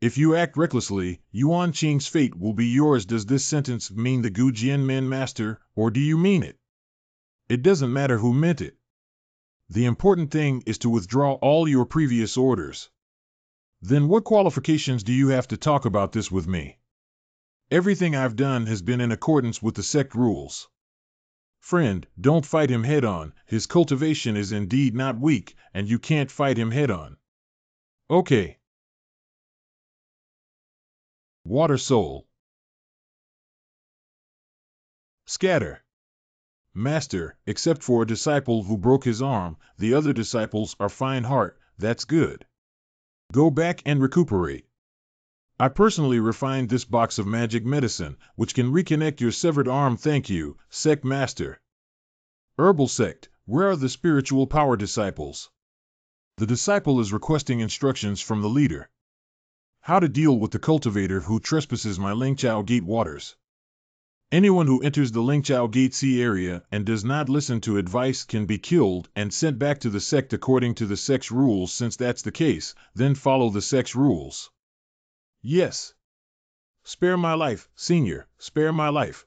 If you act recklessly, Yuan Qing's fate will be yours. Does this sentence mean the Gu Jianmen master, or do you mean it? It doesn't matter who meant it. The important thing is to withdraw all your previous orders. Then what qualifications do you have to talk about this with me? Everything I've done has been in accordance with the sect rules. Friend, don't fight him head-on. His cultivation is indeed not weak, and you can't fight him head-on. Okay. Water Soul. Scatter. Master, except for a disciple who broke his arm, the other disciples are fine heart. That's good. Go back and recuperate. I personally refined this box of magic medicine, which can reconnect your severed arm. Thank you, Sect Master. Herbal Sect, where are the spiritual power disciples? The disciple is requesting instructions from the leader. How to deal with the cultivator who trespasses my Lingqiao Gate waters. Anyone who enters the Lingqiao Gate Sea area and does not listen to advice can be killed and sent back to the sect according to the sect's rules. Since that's the case, then follow the sect's rules. Yes. Spare my life, senior, spare my life.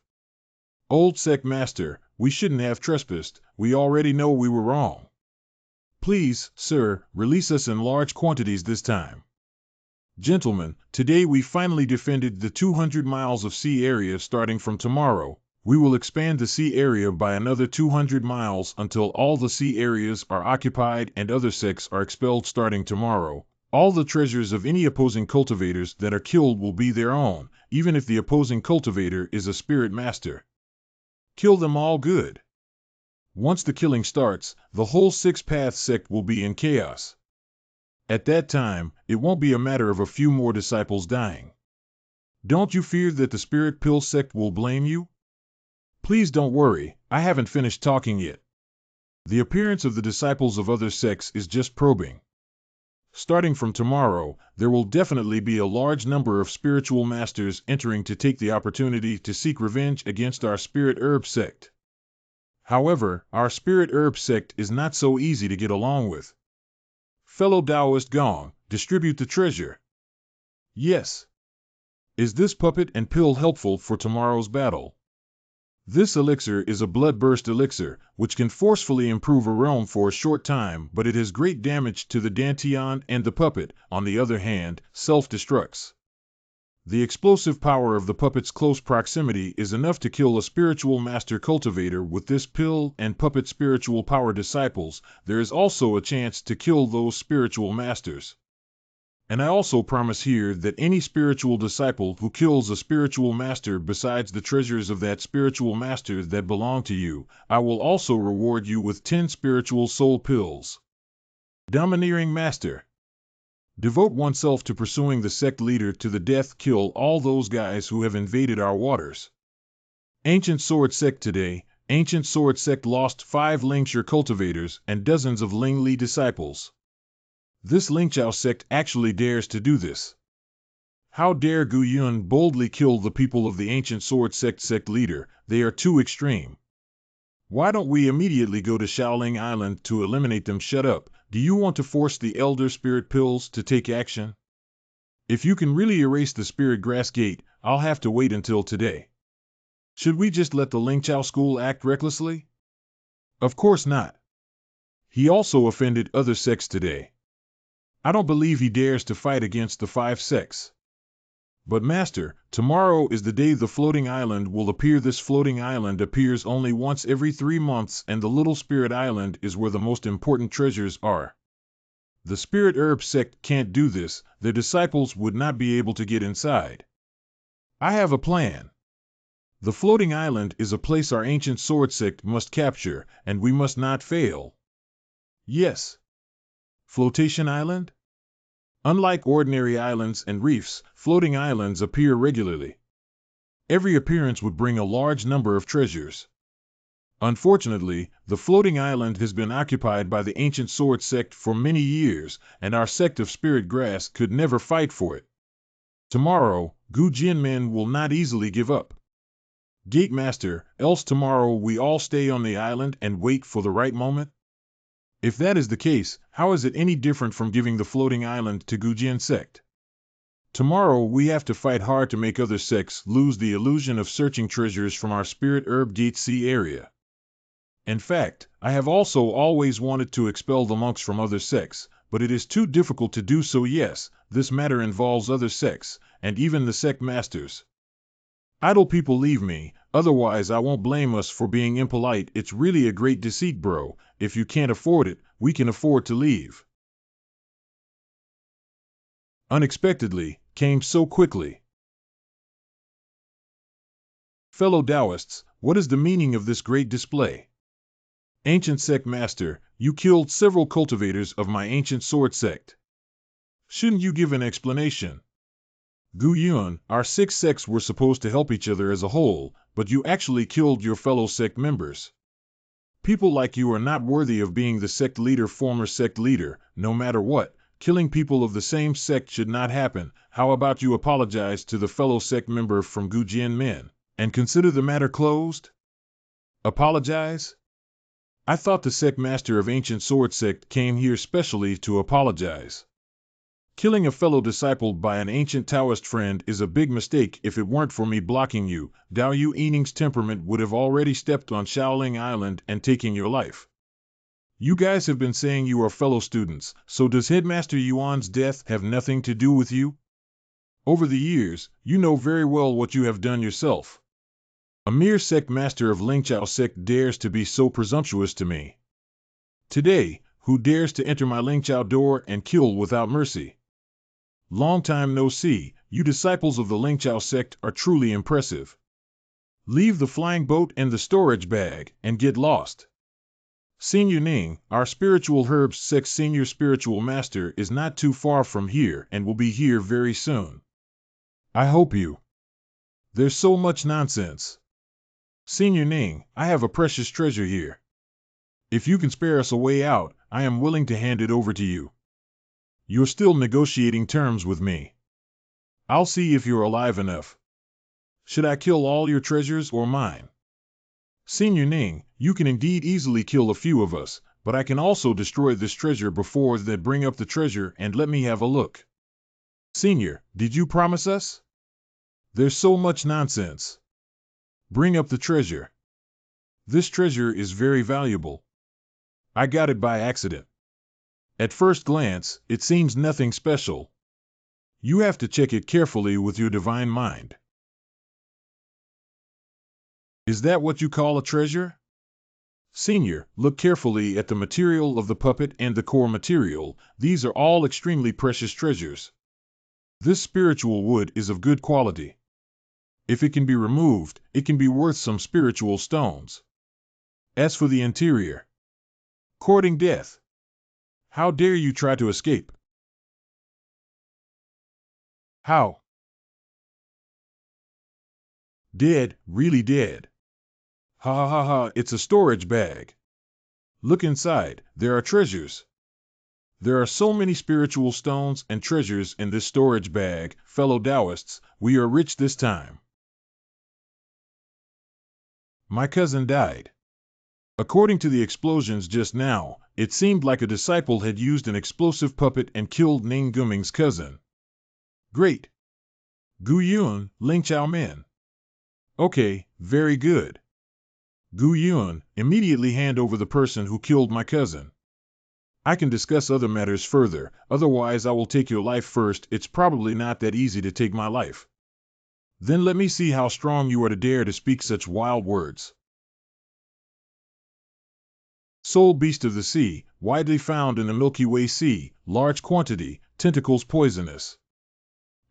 Old sect master, we shouldn't have trespassed, we already know we were wrong. Please, sir, release us in large quantities this time. Gentlemen, today we finally defended the 200 miles of sea area. Starting from tomorrow, we will expand the sea area by another 200 miles until all the sea areas are occupied and other sects are expelled. Starting tomorrow, all the treasures of any opposing cultivators that are killed will be their own, even if the opposing cultivator is a spirit master. Kill them all good. Once the killing starts, the whole Six Paths sect will be in chaos. At that time, it won't be a matter of a few more disciples dying. Don't you fear that the Spirit Pill sect will blame you? Please don't worry, I haven't finished talking yet. The appearance of the disciples of other sects is just probing. Starting from tomorrow, there will definitely be a large number of spiritual masters entering to take the opportunity to seek revenge against our Spirit Herb sect. However, our Spirit Herb sect is not so easy to get along with. Fellow Taoist Gong, distribute the treasure. Yes. Is this puppet and pill helpful for tomorrow's battle? This elixir is a blood-burst elixir, which can forcefully improve a realm for a short time, but it has great damage to the Dantian, and the puppet, on the other hand, self-destructs. The explosive power of the puppet's close proximity is enough to kill a spiritual master cultivator. With this pill and puppet spiritual power disciples, there is also a chance to kill those spiritual masters. And I also promise here that any spiritual disciple who kills a spiritual master besides the treasures of that spiritual master that belong to you, I will also reward you with 10 spiritual soul pills. Domineering Master. Devote oneself to pursuing the sect leader to the death. Kill all those guys who have invaded our waters. Ancient Sword Sect. Today, Ancient Sword Sect lost 5 Lingxia cultivators and dozens of Ling Li disciples. This Lingqiao sect actually dares to do this. How dare Gu Yun boldly kill the people of the Ancient Sword Sect leader? They are too extreme. Why don't we immediately go to Shaoling Island to eliminate them? Shut up. Do you want to force the Elder Spirit Pills to take action? If you can really erase the Spirit Grass Gate, I'll have to wait until today. Should we just let the Lingqiao school act recklessly? Of course not. He also offended other sects today. I don't believe he dares to fight against the 5 sects. But Master, tomorrow is the day the floating island will appear. This floating island appears only once every 3 months, and the little spirit island is where the most important treasures are. The Spirit Herb sect can't do this, their disciples would not be able to get inside. I have a plan. The floating island is a place our Ancient Sword Sect must capture, and we must not fail. Yes. Flotation Island? Unlike ordinary islands and reefs, floating islands appear regularly. Every appearance would bring a large number of treasures. Unfortunately, the floating island has been occupied by the Ancient Sword Sect for many years, and our sect of Spirit Grass could never fight for it. Tomorrow, Gu Jianmen will not easily give up. Gate Master, else tomorrow we all stay on the island and wait for the right moment? If that is the case, how is it any different from giving the floating island to Gujian sect? Tomorrow we have to fight hard to make other sects lose the illusion of searching treasures from our Spirit Herb Gate Sea area. In fact, I have also always wanted to expel the monks from other sects, but it is too difficult to do so. Yes, this matter involves other sects, and even the sect masters. Idle people leave me, otherwise I won't blame us for being impolite. It's really a great deceit, bro. If you can't afford it, we can afford to leave. Unexpectedly, came so quickly. Fellow Taoists, what is the meaning of this great display? Ancient Sect Master, you killed several cultivators of my Ancient Sword Sect. Shouldn't you give an explanation? Gu Yun, our 6 sects were supposed to help each other as a whole, but you actually killed your fellow sect members. People like you are not worthy of being the sect leader, former sect leader, no matter what. Killing people of the same sect should not happen. How about you apologize to the fellow sect member from Gujian Men and consider the matter closed? Apologize? I thought the sect master of Ancient Sword Sect came here specially to apologize. Killing a fellow disciple by an ancient Taoist friend is a big mistake. If it weren't for me blocking you, Dao Yu Yining's temperament would have already stepped on Shaoling Island and taken your life. You guys have been saying you are fellow students, so does Headmaster Yuan's death have nothing to do with you? Over the years, you know very well what you have done yourself. A mere sect master of Lingchao sect dares to be so presumptuous to me. Today, who dares to enter my Lingchao door and kill without mercy? Long time no see, you disciples of the Lingchao sect are truly impressive. Leave the flying boat and the storage bag, and get lost. Senior Ning, our spiritual herbs sect senior spiritual master, is not too far from here and will be here very soon. I hope you. There's so much nonsense. Senior Ning, I have a precious treasure here. If you can spare us a way out, I am willing to hand it over to you. You're still negotiating terms with me. I'll see if you're alive enough. Should I kill all your treasures or mine? Senior Ning, you can indeed easily kill a few of us, but I can also destroy this treasure before they bring up the treasure and let me have a look. Senior, did you promise us? There's so much nonsense. Bring up the treasure. This treasure is very valuable. I got it by accident. At first glance, it seems nothing special. You have to check it carefully with your divine mind. Is that what you call a treasure? Senior, look carefully at the material of the puppet and the core material. These are all extremely precious treasures. This spiritual wood is of good quality. If it can be removed, it can be worth some spiritual stones. As for the interior, courting death. How dare you try to escape? How? Dead, really dead. Ha ha ha ha, it's a storage bag. Look inside, there are treasures. There are so many spiritual stones and treasures in this storage bag, fellow Taoists, we are rich this time. My cousin died. According to the explosions just now, it seemed like a disciple had used an explosive puppet and killed Ning Guming's cousin. Great. Gu Yun, Lingchao Men. Okay, very good. Gu Yun, immediately hand over the person who killed my cousin. I can discuss other matters further, otherwise I will take your life first. It's probably not that easy to take my life. Then let me see how strong you are to dare to speak such wild words. Soul beast of the sea, widely found in the Milky Way Sea, large quantity, tentacles poisonous.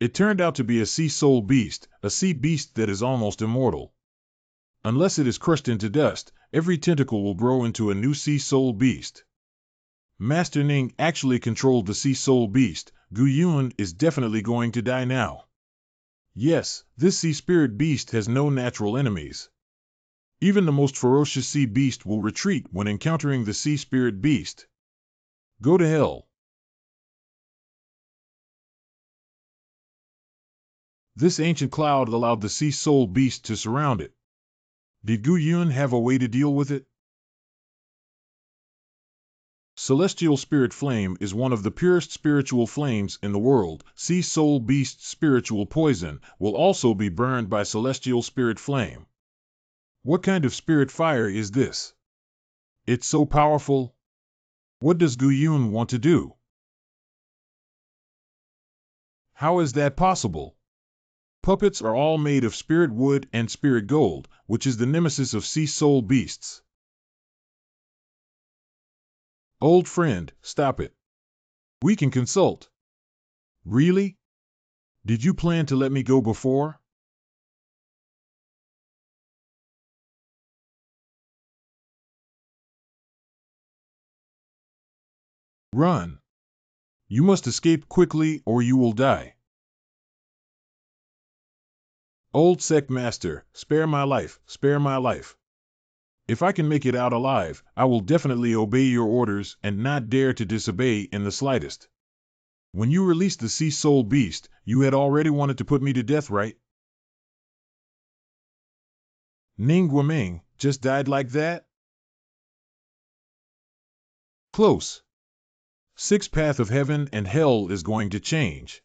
It turned out to be a sea soul beast, a sea beast that is almost immortal. Unless it is crushed into dust, every tentacle will grow into a new sea soul beast. Master Ning actually controlled the sea soul beast. Gu Yun is definitely going to die now. Yes, this sea spirit beast has no natural enemies. Even the most ferocious sea beast will retreat when encountering the sea spirit beast. Go to hell. This ancient cloud allowed the sea soul beast to surround it. Did Gu Yun have a way to deal with it? Celestial spirit flame is one of the purest spiritual flames in the world. Sea soul beast spiritual poison will also be burned by celestial spirit flame. What kind of spirit fire is this? It's so powerful. What does Gu Yun want to do? How is that possible? Puppets are all made of spirit wood and spirit gold, which is the nemesis of sea soul beasts. Old friend, stop it. We can consult. Really? Did you plan to let me go before? Run. You must escape quickly or you will die. Old sect master, spare my life, spare my life. If I can make it out alive, I will definitely obey your orders and not dare to disobey in the slightest. When you released the sea soul beast, you had already wanted to put me to death, right? Ning Guaming just died like that? Close. Sixth path of heaven and hell is going to change.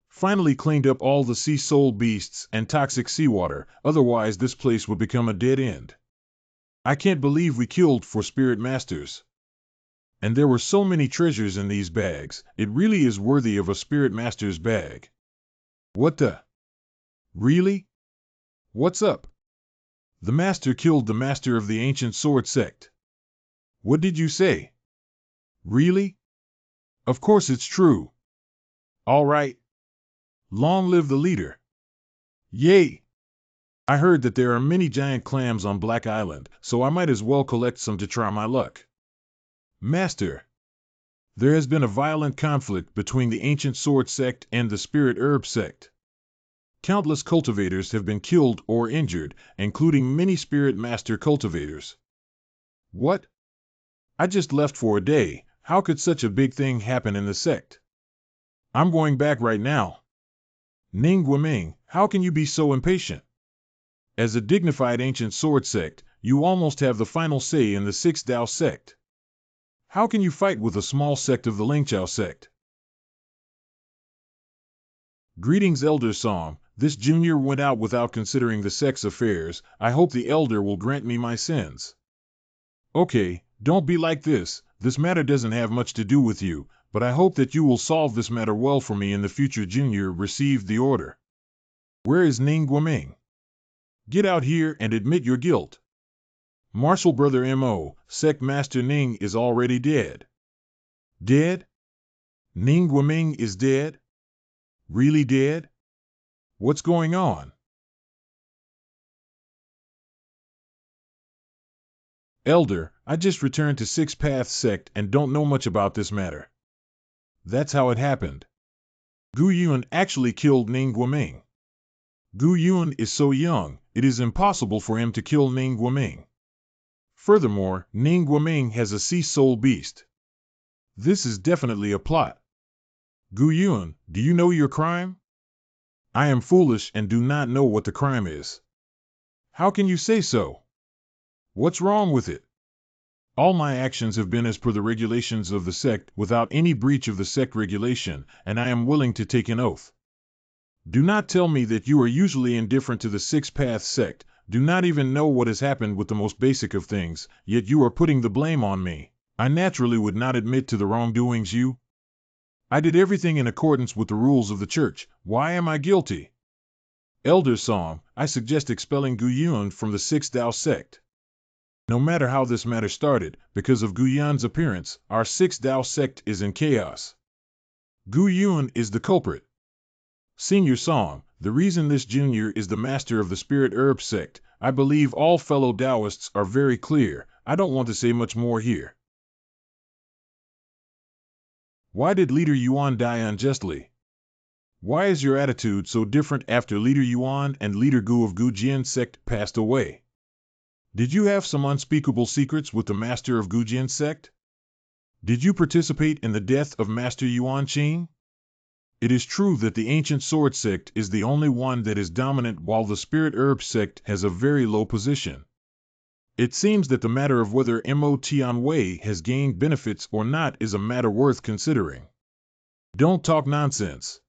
Finally cleaned up all the sea soul beasts and toxic seawater, otherwise this place would become a dead end. I can't believe we killed 4 spirit masters. And there were so many treasures in these bags, it really is worthy of a spirit master's bag. What the? Really? What's up? The master killed the master of the ancient sword sect. What did you say? Really? Of course it's true. All right. Long live the leader. Yay! I heard that there are many giant clams on Black Island, so I might as well collect some to try my luck. Master, there has been a violent conflict between the ancient sword sect and the spirit herb sect. Countless cultivators have been killed or injured, including many spirit master cultivators. What? I just left for a day. How could such a big thing happen in the sect? I'm going back right now. Ning Guaming, how can you be so impatient? As a dignified ancient sword sect, you almost have the final say in the Sixth Dao sect. How can you fight with a small sect of the Lingqiao sect? Greetings, Elder Song. This junior went out without considering the sect's affairs. I hope the elder will grant me my sins. Okay, don't be like this. This matter doesn't have much to do with you, but I hope that you will solve this matter well for me in the future. Junior received the order. Where is Ning Guaming? Get out here and admit your guilt. Martial Brother M.O., Sect Master Ning is already dead. Dead? Ning Guaming is dead? Really dead? What's going on? Elder, I just returned to Six Path Sect and don't know much about this matter. That's how it happened. Gu Yun actually killed Ning Guaming. Gu Yun is so young, it is impossible for him to kill Ning Guaming. Furthermore, Ning Guaming has a sea soul beast. This is definitely a plot. Gu Yun, do you know your crime? I am foolish and do not know what the crime is. How can you say so? What's wrong with it? All my actions have been as per the regulations of the sect without any breach of the sect regulation, and I am willing to take an oath. Do not tell me that you are usually indifferent to the Six Path sect, do not even know what has happened with the most basic of things, yet you are putting the blame on me. I naturally would not admit to the wrongdoings you. I did everything in accordance with the rules of the church. Why am I guilty? Elder Song, I suggest expelling Gu Yun from the Sixth Dao sect. No matter how this matter started, because of Gu Yun's appearance, our Sixth Dao sect is in chaos. Gu Yun is the culprit. Senior Song, the reason this junior is the master of the Spirit Herb sect, I believe all fellow Taoists are very clear. I don't want to say much more here. Why did Leader Yuan die unjustly? Why is your attitude so different after Leader Yuan and Leader Gu of Gu Jian sect passed away? Did you have some unspeakable secrets with the master of Gu Jian sect? Did you participate in the death of Master Yuan Qing? It is true that the ancient sword sect is the only one that is dominant while the spirit herb sect has a very low position. It seems that the matter of whether Mo Tianwei has gained benefits or not is a matter worth considering. Don't talk nonsense.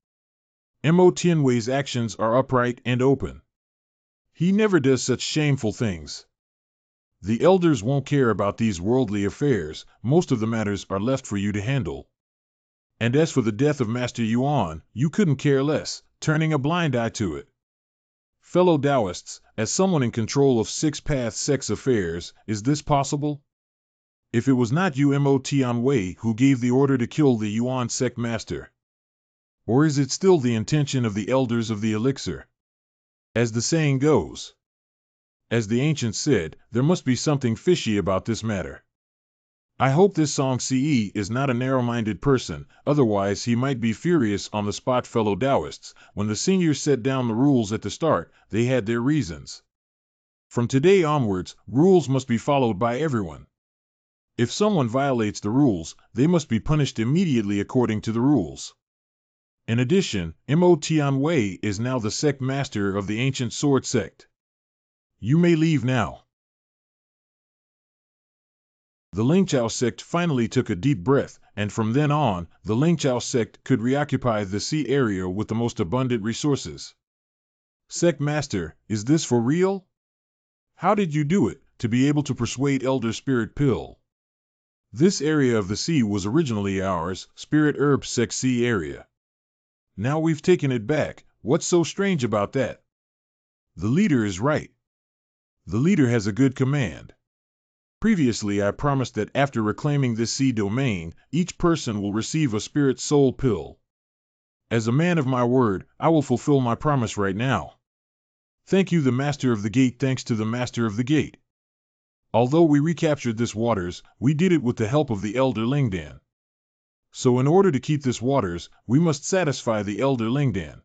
Mo Tianwei's actions are upright and open. He never does such shameful things. The elders won't care about these worldly affairs, most of the matters are left for you to handle. And as for the death of Master Yuan, you couldn't care less, turning a blind eye to it. Fellow Taoists, as someone in control of Six Path Sect's affairs, is this possible? If it was not you Mo Tianwei who gave the order to kill the Yuan sect master? Or is it still the intention of the elders of the elixir? As the saying goes, as the ancients said, there must be something fishy about this matter. I hope this Song Ce is not a narrow-minded person, otherwise he might be furious on the spot. Fellow Taoists, when the seniors set down the rules at the start, they had their reasons. From today onwards, rules must be followed by everyone. If someone violates the rules, they must be punished immediately according to the rules. In addition, Mo Tianwei is now the sect master of the ancient sword sect. You may leave now. The Lingqiao sect finally took a deep breath, and from then on, the Lingqiao sect could reoccupy the sea area with the most abundant resources. Sect Master, is this for real? How did you do it, to be able to persuade Elder Spirit Pill? This area of the sea was originally ours, Spirit Herb Sect Sea area. Now we've taken it back. What's so strange about that? The leader is right. The leader has a good command. Previously I promised that after reclaiming this sea domain, each person will receive a spirit soul pill. As a man of my word, I will fulfill my promise right now. Thank you, the Master of the Gate. Thanks to the Master of the Gate. Although we recaptured this waters, we did it with the help of the Elder Lingdan. So in order to keep this waters, we must satisfy the Elder Lingdan.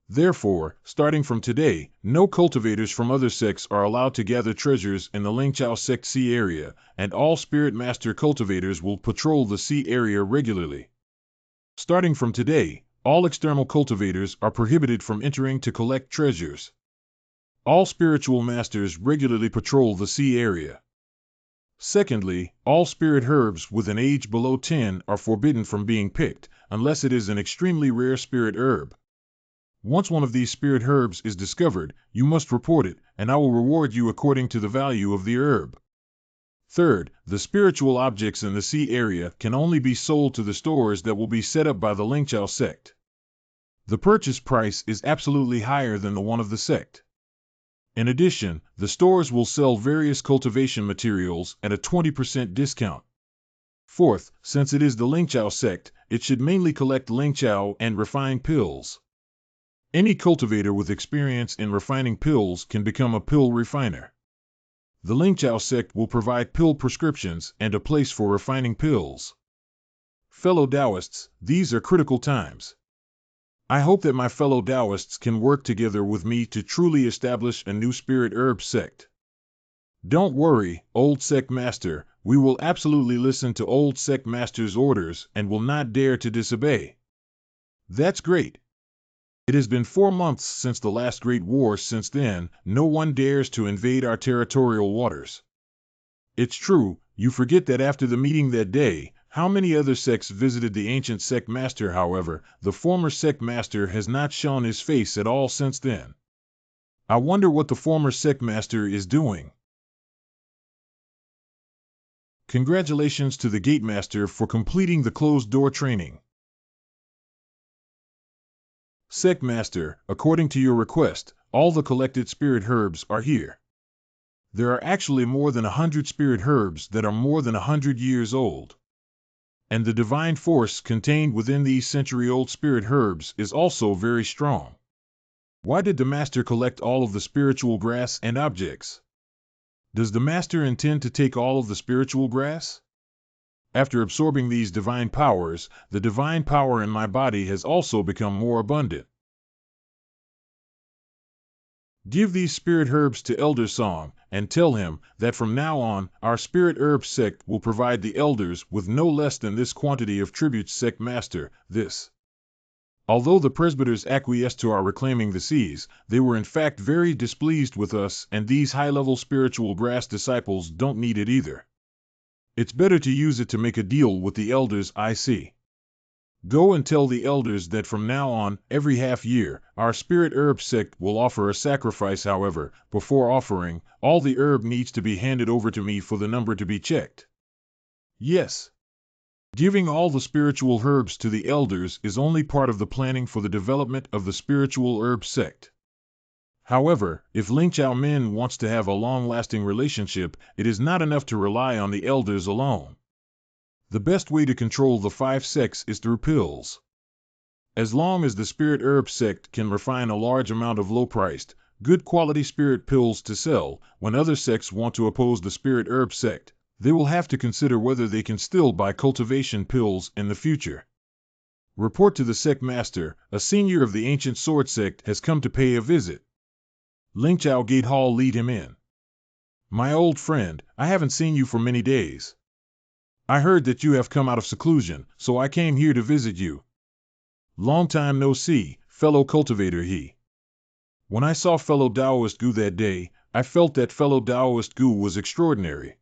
Therefore, starting from today, no cultivators from other sects are allowed to gather treasures in the Lingqiao sect sea area, and all Spirit Master cultivators will patrol the sea area regularly. Starting from today, all external cultivators are prohibited from entering to collect treasures. All spiritual masters regularly patrol the sea area. Secondly, all spirit herbs with an age below 10 are forbidden from being picked, unless it is an extremely rare spirit herb. Once one of these spirit herbs is discovered, you must report it, and I will reward you according to the value of the herb. Third, the spiritual objects in the sea area can only be sold to the stores that will be set up by the Lingqiao sect. The purchase price is absolutely higher than the one of the sect. In addition, the stores will sell various cultivation materials at a 20% discount. Fourth, since it is the Lingqiao sect, it should mainly collect Lingqiao and refine pills. Any cultivator with experience in refining pills can become a pill refiner. The Lingqiao sect will provide pill prescriptions and a place for refining pills. Fellow Taoists, these are critical times. I hope that my fellow Taoists can work together with me to truly establish a new spirit herb sect. Don't worry, old sect master, we will absolutely listen to old sect master's orders and will not dare to disobey. That's great. It has been 4 months since the last great war. Since then, no one dares to invade our territorial waters. It's true, you forget that after the meeting that day, how many other sects visited the ancient sect master. However, the former sect master has not shown his face at all since then. I wonder what the former sect master is doing. Congratulations to the Gate Master for completing the closed door training. Sect Master, according to your request, all the collected spirit herbs are here. There are actually more than 100 spirit herbs that are more than 100 years old. And the divine force contained within these century-old spirit herbs is also very strong. Why did the Master collect all of the spiritual grass and objects? Does the Master intend to take all of the spiritual grass? After absorbing these divine powers, the divine power in my body has also become more abundant. Give these spirit herbs to Elder Song, and tell him that from now on, our spirit herb sect will provide the elders with no less than this quantity of tributes. Sect Master, this. Although the presbyters acquiesced to our reclaiming the seas, they were in fact very displeased with us, and these high-level spiritual grass disciples don't need it either. It's better to use it to make a deal with the elders. I see. Go and tell the elders that from now on, every half year, our spirit herb sect will offer a sacrifice. However, before offering, all the herb needs to be handed over to me for the number to be checked. Yes. Giving all the spiritual herbs to the elders is only part of the planning for the development of the spiritual herb sect. However, if Lingqiao Min wants to have a long-lasting relationship, it is not enough to rely on the elders alone. The best way to control the 5 sects is through pills. As long as the spirit herb sect can refine a large amount of low-priced, good-quality spirit pills to sell, when other sects want to oppose the spirit herb sect, they will have to consider whether they can still buy cultivation pills in the future. Report to the sect master, a senior of the ancient sword sect has come to pay a visit. Ling Chao Gate Hall lead him in. My old friend, I haven't seen you for many days. I heard that you have come out of seclusion, so I came here to visit you. Long time no see, fellow cultivator he. When I saw fellow Taoist Gu that day, I felt that fellow Taoist Gu was extraordinary.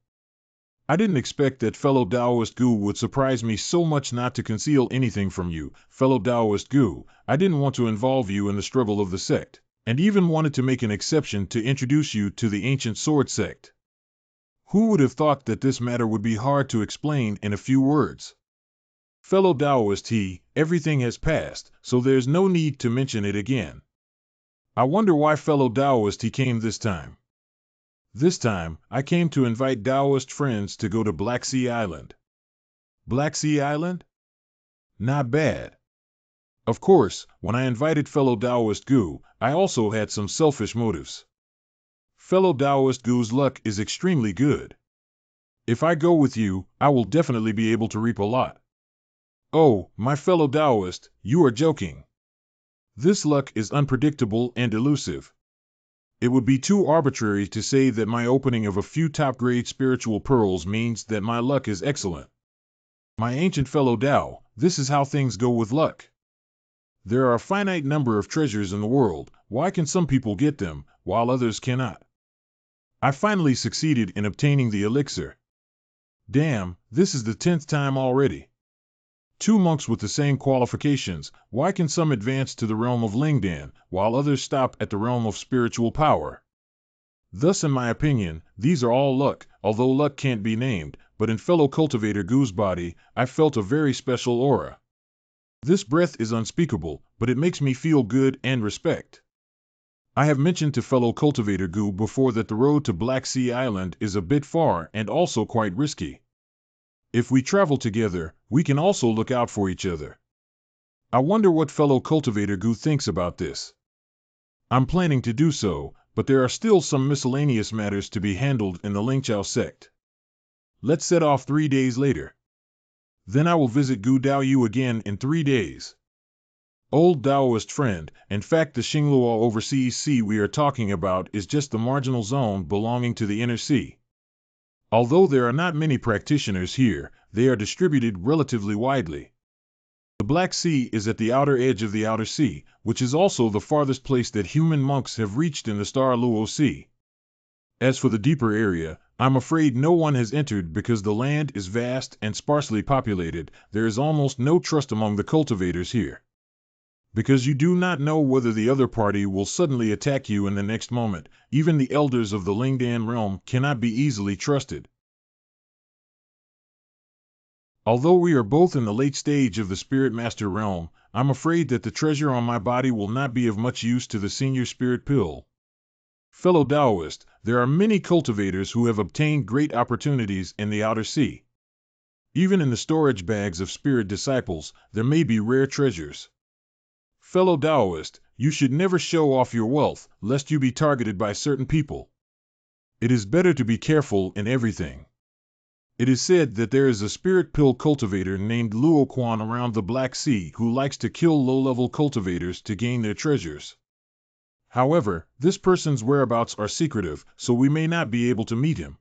I didn't expect that fellow Taoist Gu would surprise me so much. Not to conceal anything from you, fellow Taoist Gu, I didn't want to involve you in the struggle of the sect, and even wanted to make an exception to introduce you to the ancient sword sect. Who would have thought that this matter would be hard to explain in a few words? Fellow Taoist he, everything has passed, so there's no need to mention it again. I wonder why fellow Taoist he came this time. This time, I came to invite Taoist friends to go to Black Sea Island. Black Sea Island? Not bad. Of course, when I invited fellow Taoist Gu, I also had some selfish motives. Fellow Taoist Gu's luck is extremely good. If I go with you, I will definitely be able to reap a lot. Oh, my fellow Taoist, you are joking. This luck is unpredictable and elusive. It would be too arbitrary to say that my opening of a few top-grade spiritual pearls means that my luck is excellent. My ancient fellow Tao, this is how things go with luck. There are a finite number of treasures in the world. Why can some people get them, while others cannot? I finally succeeded in obtaining the elixir. Damn, this is the 10th time already. 2 monks with the same qualifications. Why can some advance to the realm of Lingdan, while others stop at the realm of spiritual power? Thus, in my opinion, these are all luck, although luck can't be named, but in fellow cultivator Gu's body, I felt a very special aura. This breath is unspeakable, but it makes me feel good and respect. I have mentioned to fellow cultivator Gu before that the road to Black Sea Island is a bit far and also quite risky. If we travel together, we can also look out for each other. I wonder what fellow cultivator Gu thinks about this. I'm planning to do so, but there are still some miscellaneous matters to be handled in the Lingchao sect. Let's set off 3 days later. Then I will visit Gu Daoyu again in 3 days. Old Taoist friend, in fact the Xingluo overseas sea we are talking about is just the marginal zone belonging to the inner sea. Although there are not many practitioners here, they are distributed relatively widely. The Black Sea is at the outer edge of the outer sea, which is also the farthest place that human monks have reached in the Star Luo Sea. As for the deeper area, I'm afraid no one has entered because the land is vast and sparsely populated. There is almost no trust among the cultivators here. Because you do not know whether the other party will suddenly attack you in the next moment, even the elders of the Lingdan realm cannot be easily trusted. Although we are both in the late stage of the Spirit Master realm, I'm afraid that the treasure on my body will not be of much use to the senior spirit pill. Fellow Taoist, there are many cultivators who have obtained great opportunities in the outer sea. Even in the storage bags of spirit disciples, there may be rare treasures. Fellow Taoist, you should never show off your wealth, lest you be targeted by certain people. It is better to be careful in everything. It is said that there is a spirit pill cultivator named Luo Quan around the Black Sea who likes to kill low-level cultivators to gain their treasures. However, this person's whereabouts are secretive, so we may not be able to meet him.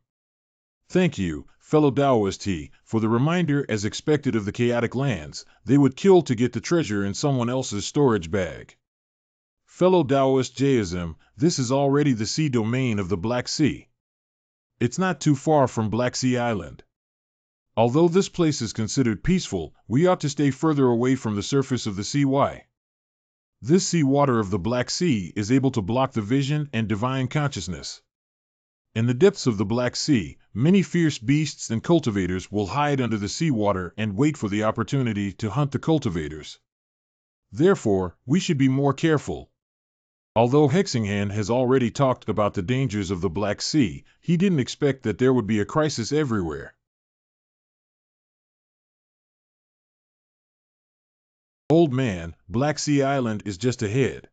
Thank you, fellow Taoist he, for the reminder. As expected of the chaotic lands, they would kill to get the treasure in someone else's storage bag. Fellow Taoist Jaism, this is already the sea domain of the Black Sea. It's not too far from Black Sea Island. Although this place is considered peaceful, we ought to stay further away from the surface of the sea. Why? This sea water of the Black Sea is able to block the vision and divine consciousness. In the depths of the Black Sea, many fierce beasts and cultivators will hide under the seawater and wait for the opportunity to hunt the cultivators. Therefore, we should be more careful. Although Hexinghand has already talked about the dangers of the Black Sea, he didn't expect that there would be a crisis everywhere. Old man, Black Sea Island is just ahead.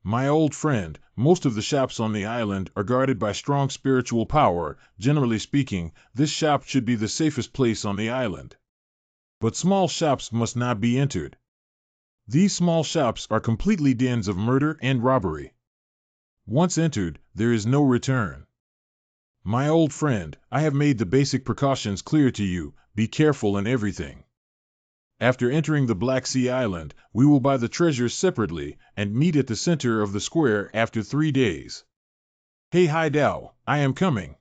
My old friend, most of the shops on the island are guarded by strong spiritual power. Generally speaking, this shop should be the safest place on the island. But small shops must not be entered. These small shops are completely dens of murder and robbery. Once entered, there is no return. My old friend, I have made the basic precautions clear to you. Be careful in everything. After entering the Black Sea Island, we will buy the treasures separately and meet at the center of the square after 3 days. Hey Dao, I am coming.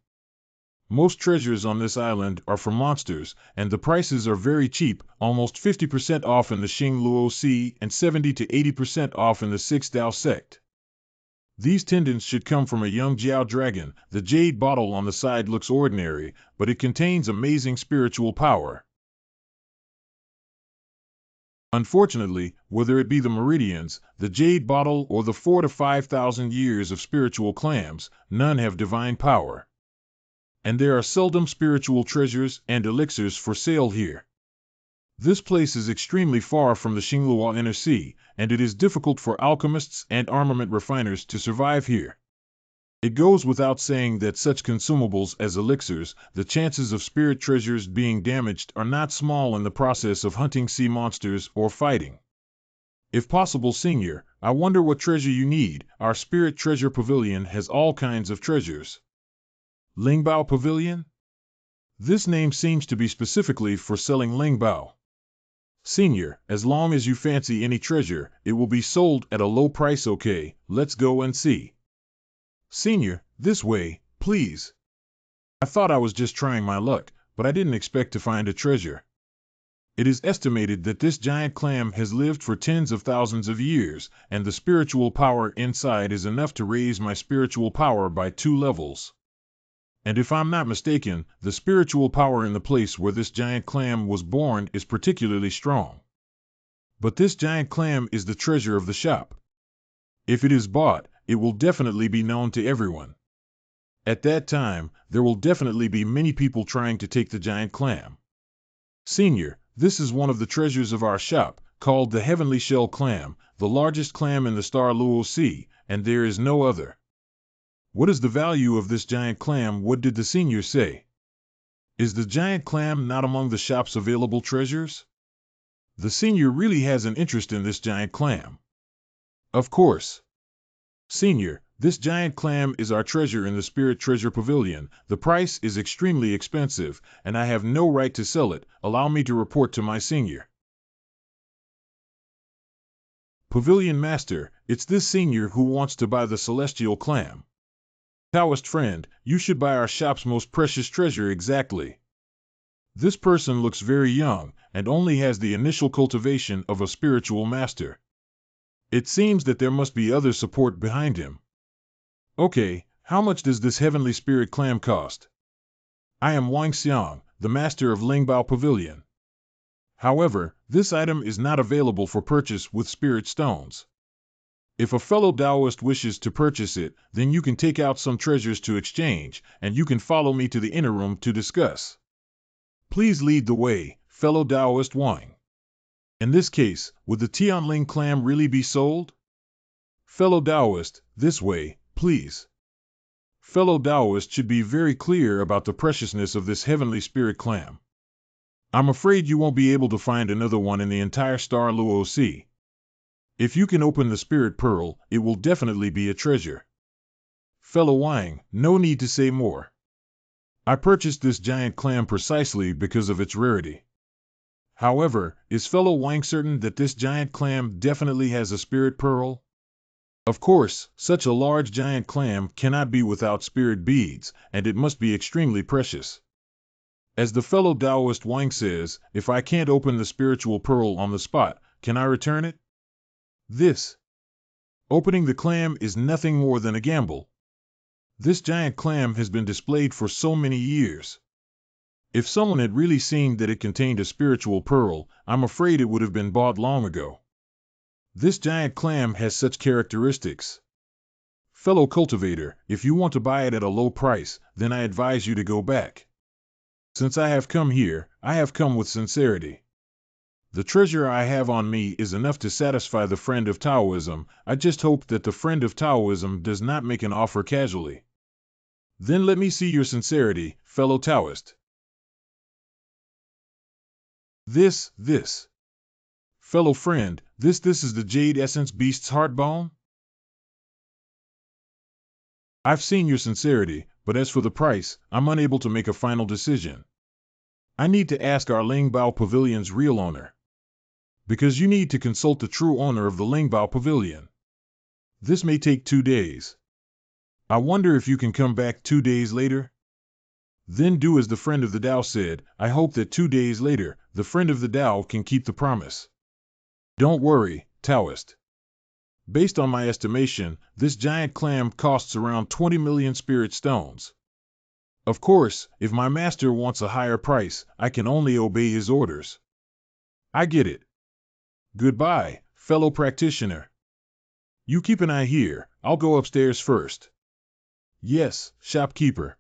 Most treasures on this island are for monsters, and the prices are very cheap, almost 50% off in the Qing Luo and 70 to 80% off in the 6 Dao sect. These tendons should come from a young Jiao dragon. The jade bottle on the side looks ordinary, but it contains amazing spiritual power. Unfortunately, whether it be the meridians, the jade bottle, or the 4,000 to 5,000 years of spiritual clams, none have divine power. And there are seldom spiritual treasures and elixirs for sale here. This place is extremely far from the Xinglua Inner Sea, and it is difficult for alchemists and armament refiners to survive here. It goes without saying that such consumables as elixirs, the chances of spirit treasures being damaged are not small in the process of hunting sea monsters or fighting. If possible, Senior, I wonder what treasure you need. Our spirit treasure pavilion has all kinds of treasures. Lingbao Pavilion? This name seems to be specifically for selling Lingbao. Senior, as long as you fancy any treasure, it will be sold at a low price. Okay, let's go and see. Senior, this way, please. I thought I was just trying my luck, but I didn't expect to find a treasure. It is estimated that this giant clam has lived for tens of thousands of years, and the spiritual power inside is enough to raise my spiritual power by 2 levels. And if I'm not mistaken, the spiritual power in the place where this giant clam was born is particularly strong. But this giant clam is the treasure of the shop. If it is bought, it will definitely be known to everyone. At that time, there will definitely be many people trying to take the giant clam. Senior, this is one of the treasures of our shop, called the Heavenly Shell Clam, the largest clam in the Star Luo Sea, and there is no other. What is the value of this giant clam? What did the senior say? Is the giant clam not among the shop's available treasures? The senior really has an interest in this giant clam. Of course. Senior, this giant clam is our treasure in the Spirit Treasure Pavilion. The price is extremely expensive, and I have no right to sell it. Allow me to report to my senior. Pavilion Master, it's this senior who wants to buy the celestial clam. Taoist friend, you should buy our shop's most precious treasure. Exactly. This person looks very young, and only has the initial cultivation of a spiritual master. It seems that there must be other support behind him. Okay, how much does this heavenly spirit clam cost? I am Wang Xiang, the master of Lingbao Pavilion. However, this item is not available for purchase with spirit stones. If a fellow Taoist wishes to purchase it, then you can take out some treasures to exchange, and you can follow me to the inner room to discuss. Please lead the way, fellow Taoist Wang. In this case, would the Tianling clam really be sold? Fellow Taoist, this way, please. Fellow Taoist should be very clear about the preciousness of this heavenly spirit clam. I'm afraid you won't be able to find another one in the entire Star Luo Sea. If you can open the spirit pearl, it will definitely be a treasure. Fellow Wang, no need to say more. I purchased this giant clam precisely because of its rarity. However, is fellow Wang certain that this giant clam definitely has a spirit pearl? Of course, such a large giant clam cannot be without spirit beads, and it must be extremely precious. As the fellow Taoist Wang says, if I can't open the spiritual pearl on the spot, can I return it? This. Opening the clam is nothing more than a gamble. This giant clam has been displayed for so many years. If someone had really seen that it contained a spiritual pearl, I'm afraid it would have been bought long ago. This giant clam has such characteristics. Fellow cultivator, if you want to buy it at a low price, then I advise you to go back. Since I have come here, I have come with sincerity. The treasure I have on me is enough to satisfy the friend of Taoism. I just hope that the friend of Taoism does not make an offer casually. Then let me see your sincerity, fellow Taoist. This. Fellow friend, This is the Jade Essence Beast's Heartbone? I've seen your sincerity, but as for the price, I'm unable to make a final decision. I need to ask our Lingbao Pavilion's real owner. Because you need to consult the true owner of the Lingbao Pavilion. This may take 2 days. I wonder if you can come back 2 days later? Then do as the friend of the Tao said. I hope that 2 days later, the friend of the Tao can keep the promise. Don't worry, Taoist. Based on my estimation, this giant clam costs around 20 million spirit stones. Of course, if my master wants a higher price, I can only obey his orders. I get it. Goodbye, fellow practitioner. You keep an eye here. I'll go upstairs first. Yes, shopkeeper.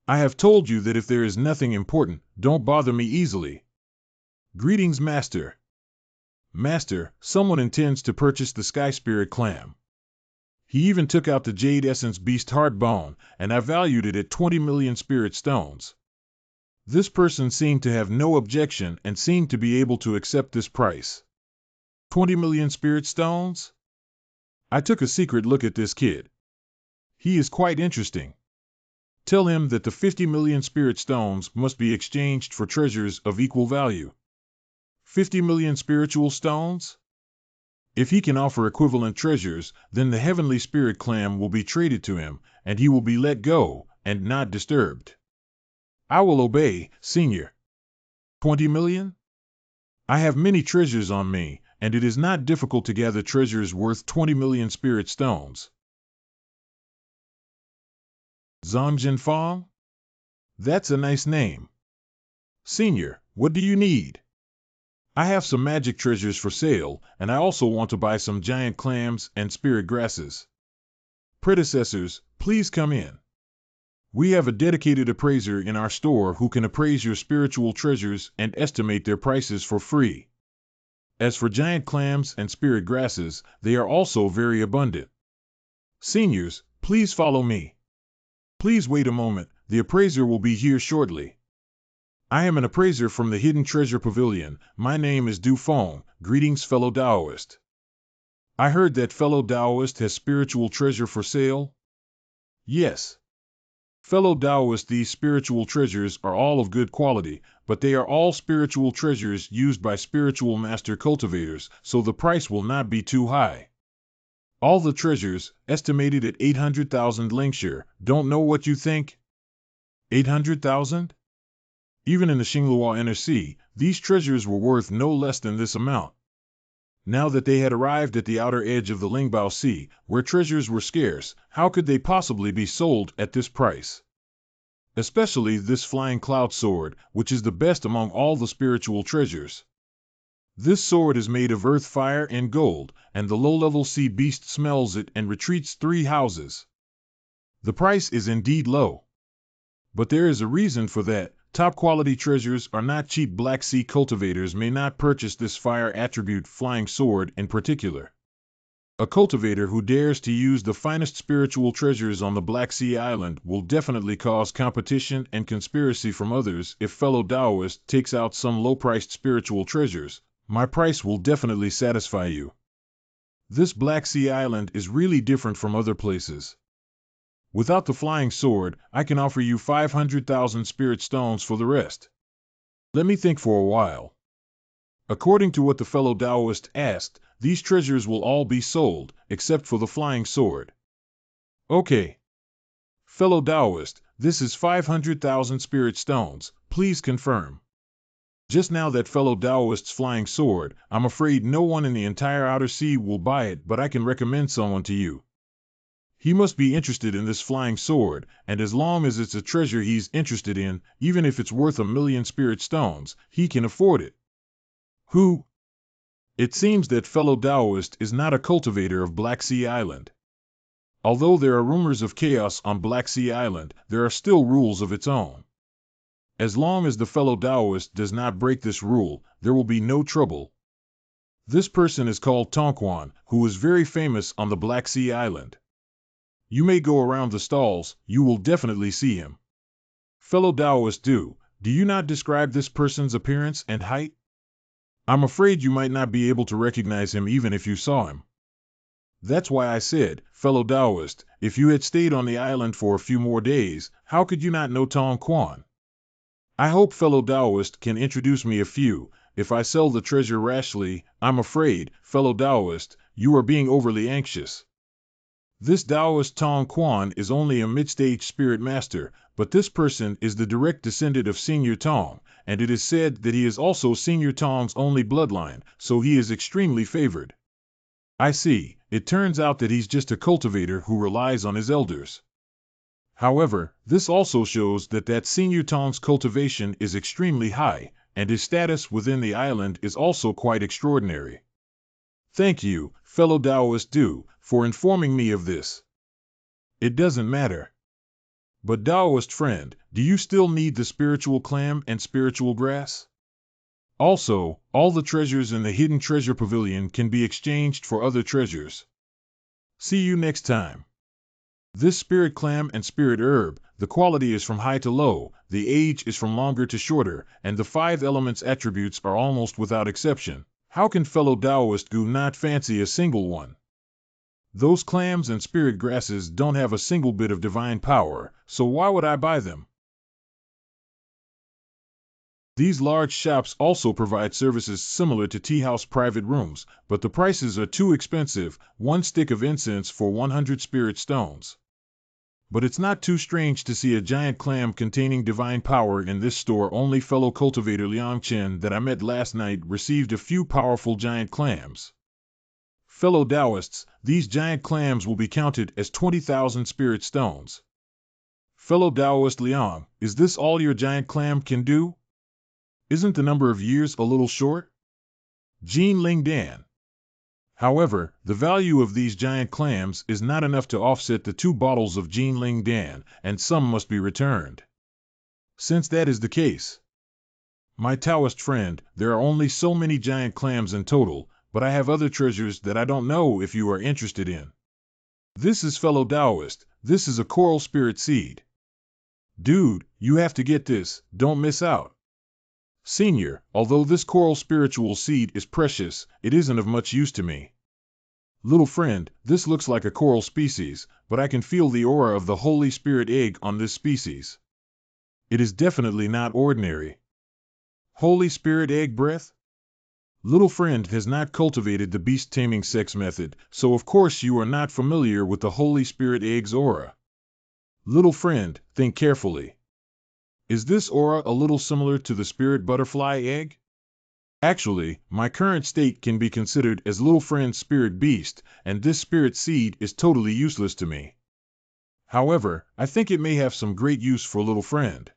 I have told you that if there is nothing important, don't bother me easily. Greetings, Master. Master, someone intends to purchase the Sky Spirit Clam. He even took out the Jade Essence Beast Heartbone, and I valued it at 20 million spirit stones. This person seemed to have no objection and seemed to be able to accept this price. 20 million spirit stones? I took a secret look at this kid. He is quite interesting. Tell him that the 50 million spirit stones must be exchanged for treasures of equal value. 50 million spiritual stones? If he can offer equivalent treasures, then the heavenly spirit clam will be traded to him, and he will be let go, and not disturbed. I will obey, Senior. 20 million? I have many treasures on me, and it is not difficult to gather treasures worth 20 million spirit stones. Zhang Jinfang? That's a nice name. Senior, what do you need? I have some magic treasures for sale, and I also want to buy some giant clams and spirit grasses. Predecessors, please come in. We have a dedicated appraiser in our store who can appraise your spiritual treasures and estimate their prices for free. As for giant clams and spirit grasses, they are also very abundant. Seniors, please follow me. Please wait a moment, the appraiser will be here shortly. I am an appraiser from the Hidden Treasure Pavilion. My name is Du Feng. Greetings, fellow Taoist. I heard that fellow Taoist has spiritual treasure for sale? Yes. Fellow Taoist, these spiritual treasures are all of good quality, but they are all spiritual treasures used by spiritual master cultivators, so the price will not be too high. All the treasures, estimated at 800,000 lingshire, don't know what you think? 800,000? Even in the Xinglua Inner Sea, these treasures were worth no less than this amount. Now that they had arrived at the outer edge of the Lingbao Sea, where treasures were scarce, how could they possibly be sold at this price? Especially this flying cloud sword, which is the best among all the spiritual treasures. This sword is made of earth, fire, and gold, and the low-level sea beast smells it and retreats 3 houses. The price is indeed low. But there is a reason for that. Top-quality treasures are not cheap. Black Sea cultivators may not purchase this fire attribute flying sword in particular. A cultivator who dares to use the finest spiritual treasures on the Black Sea Island will definitely cause competition and conspiracy from others. If fellow Taoist takes out some low-priced spiritual treasures, my price will definitely satisfy you. This Black Sea Island is really different from other places. Without the flying sword, I can offer you 500,000 spirit stones for the rest. Let me think for a while. According to what the fellow Taoist asked, these treasures will all be sold, except for the flying sword. Okay. Fellow Taoist, this is 500,000 spirit stones, please confirm. Just now that fellow Taoist's flying sword, I'm afraid no one in the entire outer sea will buy it, but I can recommend someone to you. He must be interested in this flying sword, and as long as it's a treasure he's interested in, even if it's worth 1 million spirit stones, he can afford it. Who? It seems that fellow Taoist is not a cultivator of Black Sea Island. Although there are rumors of chaos on Black Sea Island, there are still rules of its own. As long as the fellow Taoist does not break this rule, there will be no trouble. This person is called Tongquan, who is very famous on the Black Sea Island. You may go around the stalls, you will definitely see him. Fellow Taoist, do you not describe this person's appearance and height? I'm afraid you might not be able to recognize him even if you saw him. That's why I said, fellow Taoist, if you had stayed on the island for a few more days, how could you not know Tong Quan? I hope fellow Taoist can introduce me a few. If I sell the treasure rashly, I'm afraid, fellow Taoist, you are being overly anxious. This Taoist Tong Quan is only a mid-stage spirit master, but this person is the direct descendant of Senior Tong, and it is said that he is also Senior Tong's only bloodline, so he is extremely favored. I see, it turns out that he's just a cultivator who relies on his elders. However, this also shows that Senior Tong's cultivation is extremely high, and his status within the island is also quite extraordinary. Thank you, fellow Taoist Du, for informing me of this. It doesn't matter. But Taoist friend, do you still need the spiritual clam and spiritual grass? Also, all the treasures in the hidden treasure pavilion can be exchanged for other treasures. See you next time. This spirit clam and spirit herb, the quality is from high to low, the age is from longer to shorter, and the 5 elements attributes are almost without exception. How can fellow Taoist Gu not fancy a single one? Those clams and spirit grasses don't have a single bit of divine power, so why would I buy them? These large shops also provide services similar to tea house private rooms, but the prices are too expensive, 1 stick of incense for 100 spirit stones. But it's not too strange to see a giant clam containing divine power in this store. Only fellow cultivator Liang Chen that I met last night received a few powerful giant clams. Fellow Taoists, these giant clams will be counted as 20,000 spirit stones. Fellow Taoist Liang, is this all your giant clam can do? Isn't the number of years a little short? Jin Ling Dan. However, the value of these giant clams is not enough to offset the 2 bottles of Jin Ling Dan, and some must be returned. Since that is the case, my Taoist friend, there are only so many giant clams in total, but I have other treasures that I don't know if you are interested in. This is fellow Taoist, this is a coral spirit seed. Dude, you have to get this, don't miss out. Senior, although this coral spiritual seed is precious, it isn't of much use to me. Little friend, this looks like a coral species, but I can feel the aura of the Holy Spirit egg on this species. It is definitely not ordinary. Holy Spirit egg breath? Little friend has not cultivated the beast taming sex method, so of course you are not familiar with the Holy Spirit egg's aura. Little friend, think carefully. Is this aura a little similar to the spirit butterfly egg? Actually, my current state can be considered as little friend's spirit beast, and this spirit seed is totally useless to me. However, I think it may have some great use for little friend.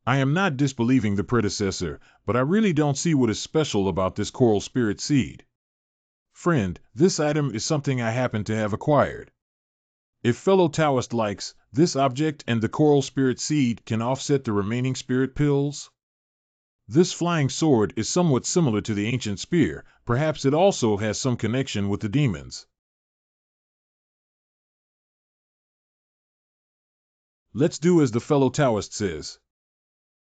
I am not disbelieving the predecessor, but I really don't see what is special about this coral spirit seed. Friend, this item is something I happen to have acquired. If fellow Taoist likes, this object and the coral spirit seed can offset the remaining spirit pills. This flying sword is somewhat similar to the ancient spear, perhaps it also has some connection with the demons. Let's do as the fellow Taoist says.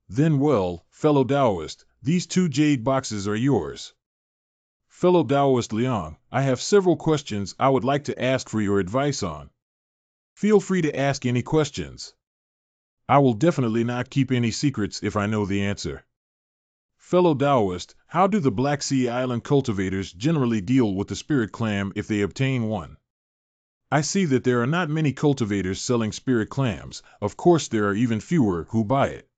Then well, fellow Taoist, these 2 jade boxes are yours. Fellow Taoist Liang, I have several questions I would like to ask for your advice on. Feel free to ask any questions. I will definitely not keep any secrets if I know the answer. Fellow Taoist, how do the Black Sea Island cultivators generally deal with the spirit clam if they obtain one? I see that there are not many cultivators selling spirit clams, of course there are even fewer who buy it.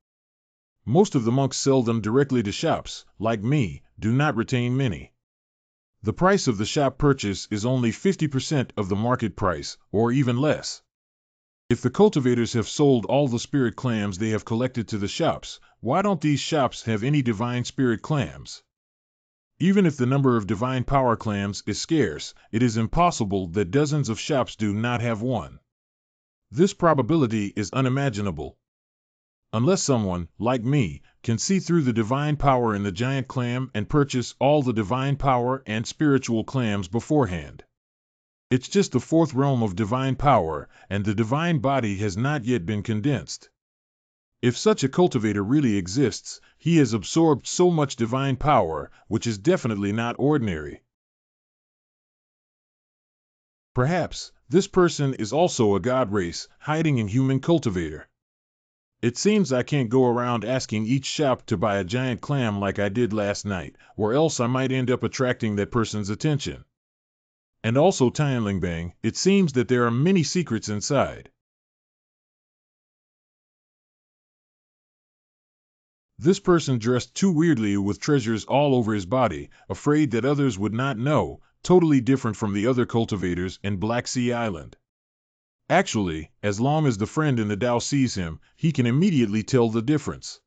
Most of the monks sell them directly to shops, like me, do not retain many. The price of the shop purchase is only 50% of the market price, or even less. If the cultivators have sold all the spirit clams they have collected to the shops, why don't these shops have any divine spirit clams? Even if the number of divine power clams is scarce, it is impossible that dozens of shops do not have one. This probability is unimaginable. Unless someone, like me, can see through the divine power in the giant clam and purchase all the divine power and spiritual clams beforehand. It's just the fourth realm of divine power, and the divine body has not yet been condensed. If such a cultivator really exists, he has absorbed so much divine power, which is definitely not ordinary. Perhaps this person is also a god race, hiding in human cultivator. It seems I can't go around asking each shop to buy a giant clam like I did last night, or else I might end up attracting that person's attention. And also Tianbing, it seems that there are many secrets inside. This person dressed too weirdly with treasures all over his body, afraid that others would not know, totally different from the other cultivators in Black Sea Island. Actually, as long as the friend in the Tao sees him, he can immediately tell the difference.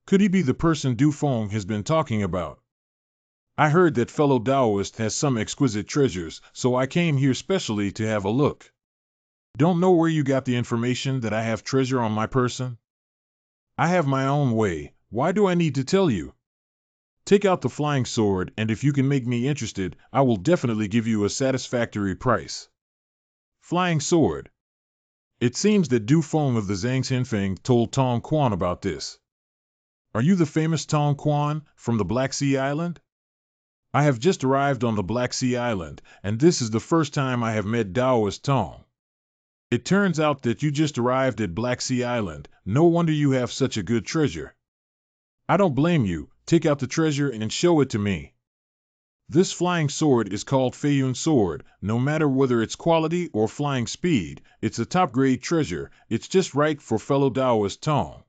Could he be the person Du Feng has been talking about? I heard that fellow Taoist has some exquisite treasures, so I came here specially to have a look. Don't know where you got the information that I have treasure on my person? I have my own way, why do I need to tell you? Take out the flying sword, and if you can make me interested, I will definitely give you a satisfactory price. Flying sword. It seems that Du Feng of the Zhangxinfeng told Tong Quan about this. Are you the famous Tong Quan from the Black Sea Island? I have just arrived on the Black Sea Island, and this is the first time I have met Taoist Tong. It turns out that you just arrived at Black Sea Island, no wonder you have such a good treasure. I don't blame you, take out the treasure and show it to me. This flying sword is called Feiyun sword, no matter whether it's quality or flying speed, it's a top-grade treasure, it's just right for fellow Taoist Tong.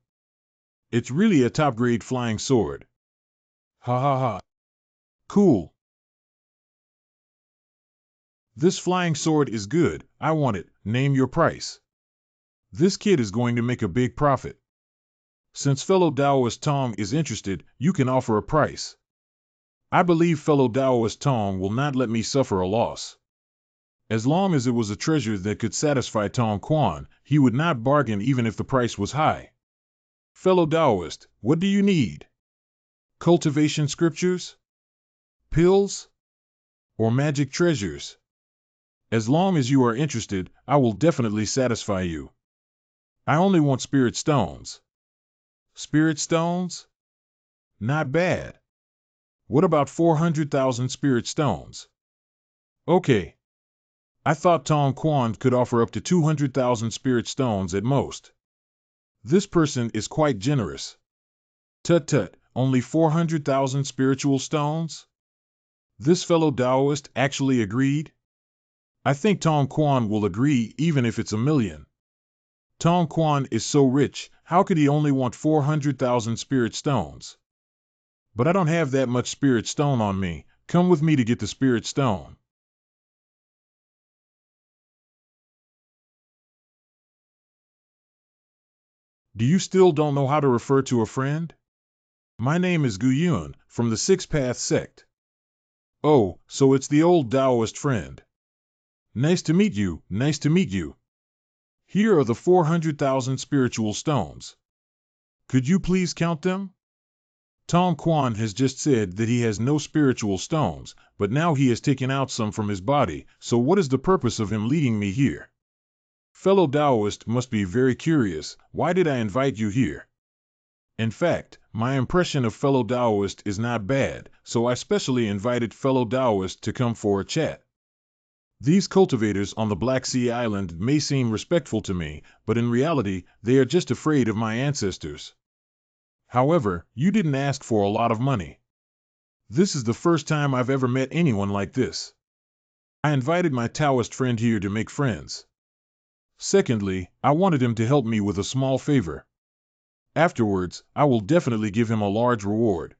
It's really a top-grade flying sword. Ha ha ha. Cool. This flying sword is good, I want it, name your price. This kid is going to make a big profit. Since fellow Taoist Tong is interested, you can offer a price. I believe fellow Taoist Tong will not let me suffer a loss. As long as it was a treasure that could satisfy Tong Quan, he would not bargain even if the price was high. Fellow Taoist, what do you need? Cultivation scriptures? Pills? Or magic treasures? As long as you are interested, I will definitely satisfy you. I only want spirit stones. Spirit stones? Not bad. What about 400,000 spirit stones? Okay. I thought Tong Quan could offer up to 200,000 spirit stones at most. This person is quite generous. Tut, only 400,000 spiritual stones? This fellow Taoist actually agreed? I think Tong Quan will agree even if it's 1,000,000. Tong Quan is so rich, how could he only want 400,000 spirit stones? But I don't have that much spirit stone on me, come with me to get the spirit stone. Do you still don't know how to refer to a friend? My name is Gu Yun, from the Six Path sect. Oh, so it's the old Taoist friend. Nice to meet you, nice to meet you. Here are the 400,000 spiritual stones. Could you please count them? Tong Quan has just said that he has no spiritual stones, but now he has taken out some from his body, so what is the purpose of him leading me here? Fellow Taoist must be very curious, why did I invite you here? In fact, my impression of fellow Taoist is not bad, so I specially invited fellow Taoist to come for a chat. These cultivators on the Black Sea Island may seem respectful to me, but in reality, they are just afraid of my ancestors. However, you didn't ask for a lot of money. This is the first time I've ever met anyone like this. I invited my Taoist friend here to make friends. Secondly, I wanted him to help me with a small favor. Afterwards, I will definitely give him a large reward.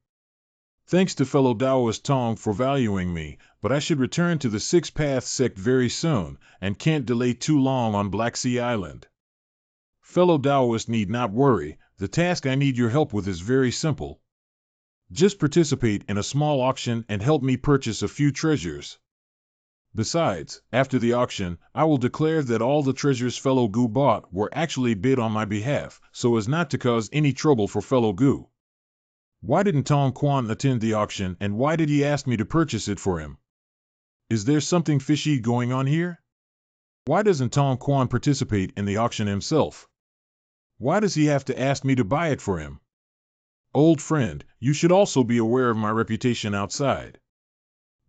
Thanks to fellow Taoist Tong for valuing me, but I should return to the Six Path sect very soon, and can't delay too long on Black Sea Island. Fellow Taoist need not worry, the task I need your help with is very simple. Just participate in a small auction and help me purchase a few treasures. Besides, after the auction, I will declare that all the treasures fellow Gu bought were actually bid on my behalf, so as not to cause any trouble for fellow Gu. Why didn't Tong Quan attend the auction, and why did he ask me to purchase it for him? Is there something fishy going on here? Why doesn't Tong Quan participate in the auction himself? Why does he have to ask me to buy it for him? Old friend, you should also be aware of my reputation outside.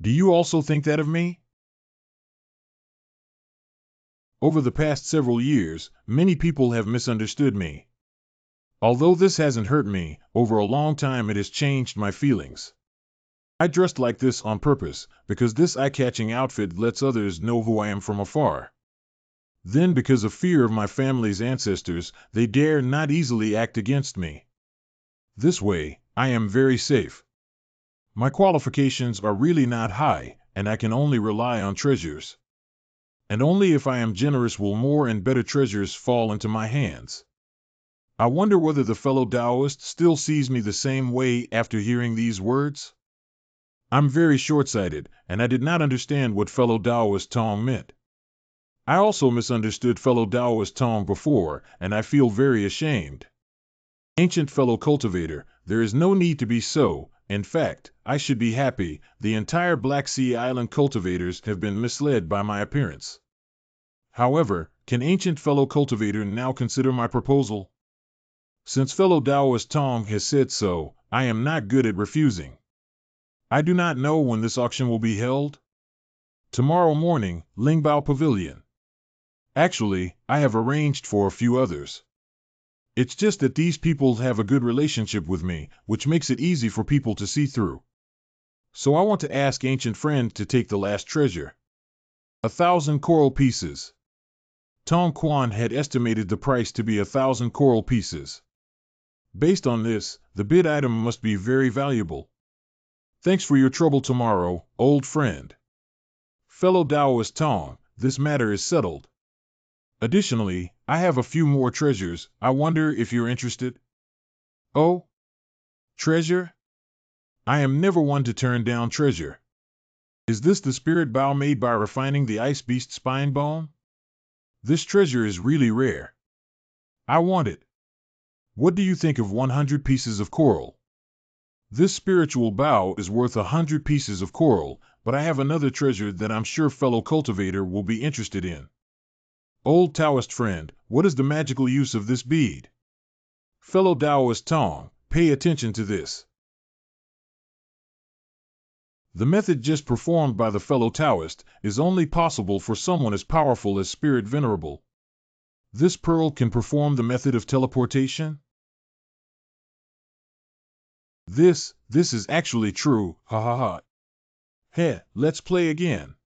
Do you also think that of me? Over the past several years, many people have misunderstood me. Although this hasn't hurt me, over a long time it has changed my feelings. I dressed like this on purpose, because this eye-catching outfit lets others know who I am from afar. Then, because of fear of my family's ancestors, they dare not easily act against me. This way, I am very safe. My qualifications are really not high, and I can only rely on treasures. And only if I am generous will more and better treasures fall into my hands. I wonder whether the fellow Taoist still sees me the same way after hearing these words? I'm very short-sighted, and I did not understand what fellow Taoist Tong meant. I also misunderstood fellow Taoist Tong before, and I feel very ashamed. Ancient fellow cultivator, there is no need to be so. In fact, I should be happy. The entire Black Sea Island cultivators have been misled by my appearance. However, can ancient fellow cultivator now consider my proposal? Since fellow Taoist Tong has said so, I am not good at refusing. I do not know when this auction will be held. Tomorrow morning, Lingbao Pavilion. Actually, I have arranged for a few others. It's just that these people have a good relationship with me, which makes it easy for people to see through. So I want to ask ancient friend to take the last treasure. 1,000 coral pieces. Tong Quan had estimated the price to be 1,000 coral pieces. Based on this, the bid item must be very valuable. Thanks for your trouble tomorrow, old friend. Fellow Taoist Tong, this matter is settled. Additionally, I have a few more treasures. I wonder if you're interested? Oh? Treasure? I am never one to turn down treasure. Is this the spirit bow made by refining the ice beast spine bone? This treasure is really rare. I want it. What do you think of 100 pieces of coral? This spiritual bow is worth 100 pieces of coral, but I have another treasure that I'm sure fellow cultivator will be interested in. Old Taoist friend, what is the magical use of this bead? Fellow Taoist Tong, pay attention to this. The method just performed by the fellow Taoist is only possible for someone as powerful as Spirit Venerable. This pearl can perform the method of teleportation? This is actually true, ha ha ha. Heh, let's play again.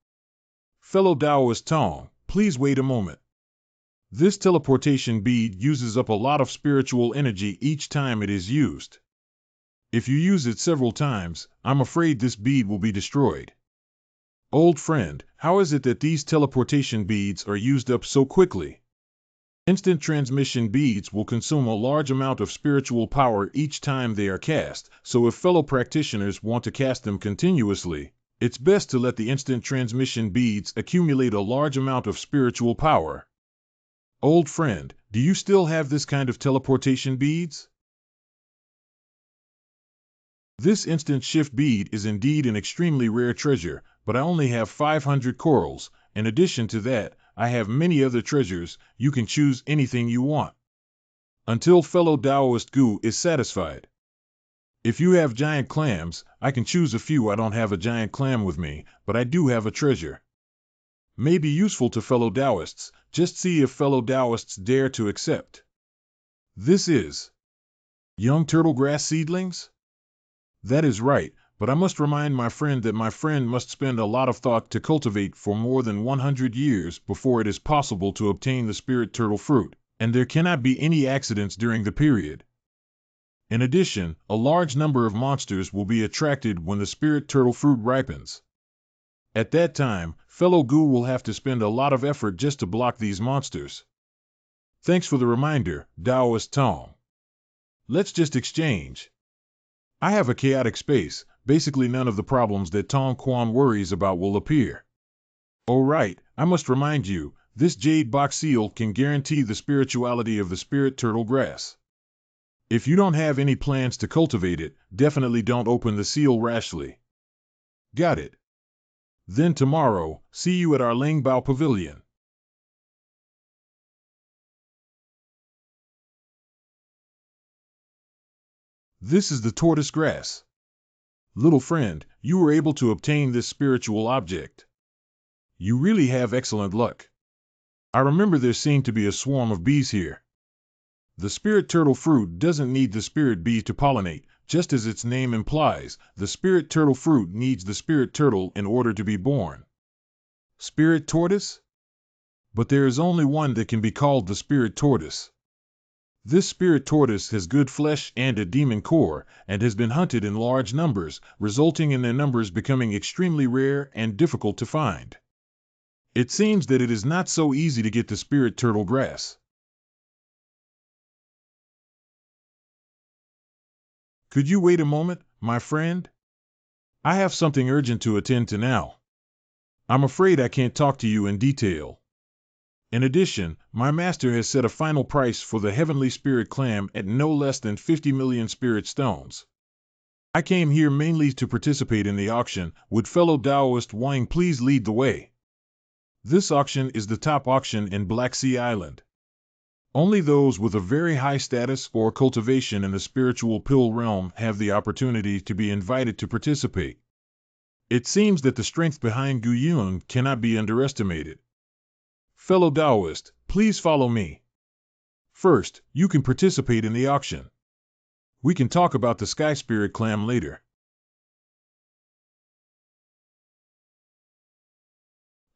Fellow Taoist Tong, please wait a moment. This teleportation bead uses up a lot of spiritual energy each time it is used. If you use it several times, I'm afraid this bead will be destroyed. Old friend, how is it that these teleportation beads are used up so quickly? Instant transmission beads will consume a large amount of spiritual power each time they are cast, so if fellow practitioners want to cast them continuously, it's best to let the instant transmission beads accumulate a large amount of spiritual power. Old friend, do you still have this kind of teleportation beads? This instant shift bead is indeed an extremely rare treasure, but I only have 500 corals. In addition to that, I have many other treasures. You can choose anything you want. Until fellow Taoist Gu is satisfied. If you have giant clams, I can choose a few. I don't have a giant clam with me, but I do have a treasure. May be useful to fellow Taoists. Just see if fellow Taoists dare to accept. This is young turtle grass seedlings? That is right, but I must remind my friend that my friend must spend a lot of thought to cultivate for more than 100 years before it is possible to obtain the spirit turtle fruit, and there cannot be any accidents during the period. In addition, a large number of monsters will be attracted when the spirit turtle fruit ripens. At that time, fellow Gu will have to spend a lot of effort just to block these monsters. Thanks for the reminder, Taoist Tong. Let's just exchange. I have a chaotic space. Basically none of the problems that Tong Quan worries about will appear. Oh right, I must remind you, this jade box seal can guarantee the spirituality of the spirit turtle grass. If you don't have any plans to cultivate it, definitely don't open the seal rashly. Got it. Then tomorrow, see you at our Langbao Pavilion. This is the tortoise grass. Little friend, you were able to obtain this spiritual object. You really have excellent luck. I remember there seemed to be a swarm of bees here. The spirit turtle fruit doesn't need the spirit bee to pollinate, just as its name implies, the spirit turtle fruit needs the spirit turtle in order to be born. Spirit tortoise? But there is only one that can be called the spirit tortoise. This spirit tortoise has good flesh and a demon core, and has been hunted in large numbers, resulting in their numbers becoming extremely rare and difficult to find. It seems that it is not so easy to get the spirit turtle grass. Could you wait a moment, my friend? I have something urgent to attend to now. I'm afraid I can't talk to you in detail. In addition, my master has set a final price for the heavenly spirit clam at no less than 50 million spirit stones. I came here mainly to participate in the auction. Would fellow Taoist Wang please lead the way? This auction is the top auction in Black Sea Island. Only those with a very high status or cultivation in the spiritual pill realm have the opportunity to be invited to participate. It seems that the strength behind Gu Yun cannot be underestimated. Fellow Taoist, please follow me. First, you can participate in the auction. We can talk about the Sky Spirit Clam later.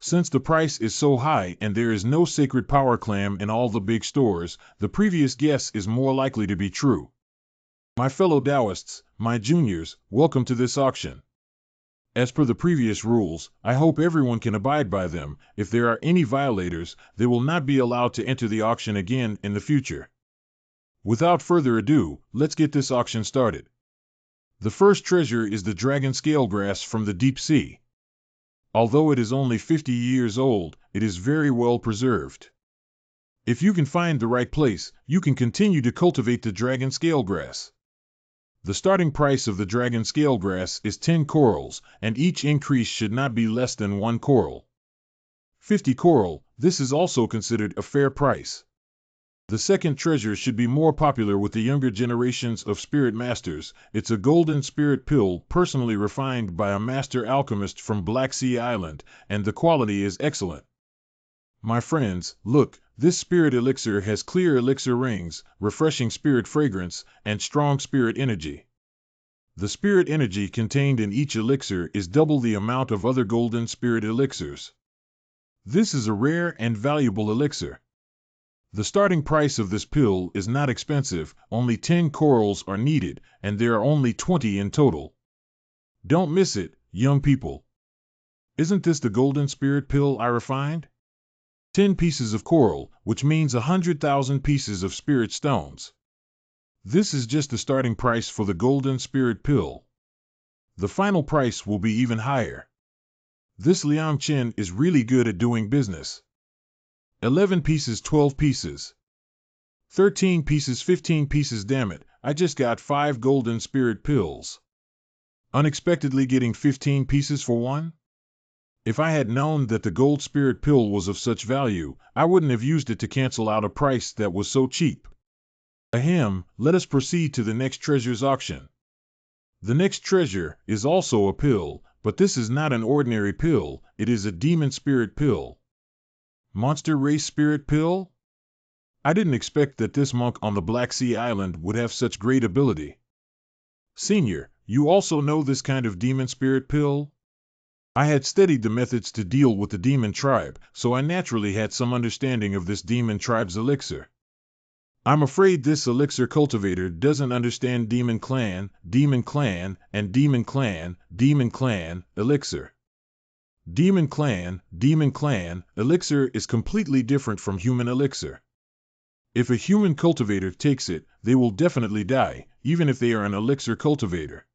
Since the price is so high and there is no sacred power clam in all the big stores, the previous guess is more likely to be true. My fellow Taoists, my juniors, welcome to this auction. As per the previous rules, I hope everyone can abide by them. If there are any violators, they will not be allowed to enter the auction again in the future. Without further ado, let's get this auction started. The first treasure is the dragon scale grass from the deep sea. Although it is only 50 years old, it is very well preserved. If you can find the right place, you can continue to cultivate the dragon scale grass. The starting price of the dragon scale grass is 10 corals, and each increase should not be less than 1 coral. 50 coral, this is also considered a fair price. The second treasure should be more popular with the younger generations of spirit masters. It's a golden spirit pill personally refined by a master alchemist from Black Sea Island, and the quality is excellent. My friends, look, this spirit elixir has clear elixir rings, refreshing spirit fragrance, and strong spirit energy. The spirit energy contained in each elixir is double the amount of other golden spirit elixirs. This is a rare and valuable elixir. The starting price of this pill is not expensive, only 10 corals are needed, and there are only 20 in total. Don't miss it, young people. Isn't this the golden spirit pill I refined? 10 pieces of coral, which means 100,000 pieces of spirit stones. This is just the starting price for the golden spirit pill. The final price will be even higher. This Liang Chen is really good at doing business. 11 pieces, 12 pieces. 13 pieces, 15 pieces, damn it, I just got 5 golden spirit pills. Unexpectedly getting 15 pieces for one? If I had known that the gold spirit pill was of such value, I wouldn't have used it to cancel out a price that was so cheap. Ahem, let us proceed to the next treasure's auction. The next treasure is also a pill, but this is not an ordinary pill, it is a demon spirit pill. Monster race spirit pill? I didn't expect that this monk on the Black Sea Island would have such great ability. Senior, you also know this kind of demon spirit pill? I had studied the methods to deal with the demon tribe, so I naturally had some understanding of this demon tribe's elixir. I'm afraid this elixir cultivator doesn't understand demon clan, and demon clan, elixir. Demon clan, elixir is completely different from human elixir. If a human cultivator takes it, they will definitely die, even if they are an elixir cultivator.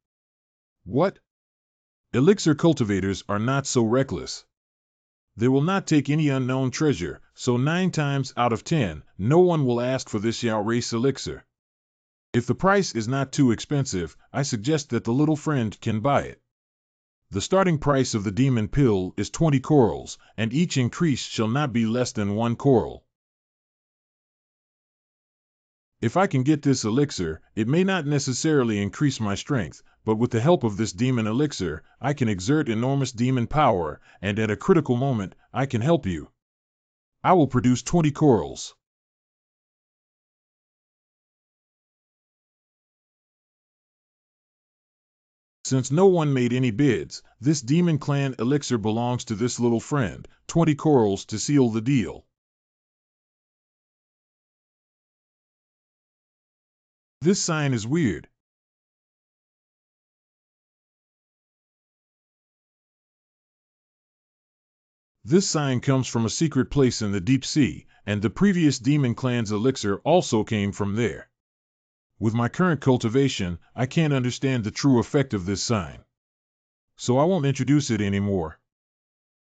What? Elixir cultivators are not so reckless. They will not take any unknown treasure, so 9 times out of 10, no one will ask for this Yao race elixir. If the price is not too expensive, I suggest that the little friend can buy it. The starting price of the demon pill is 20 corals, and each increase shall not be less than 1 coral. If I can get this elixir, it may not necessarily increase my strength, but with the help of this demon elixir, I can exert enormous demon power, and at a critical moment, I can help you. I will produce 20 corals. Since no one made any bids, this demon clan elixir belongs to this little friend, 20 corals to seal the deal. This sign is weird. This sign comes from a secret place in the deep sea, and the previous demon clan's elixir also came from there. With my current cultivation, I can't understand the true effect of this sign. So I won't introduce it anymore.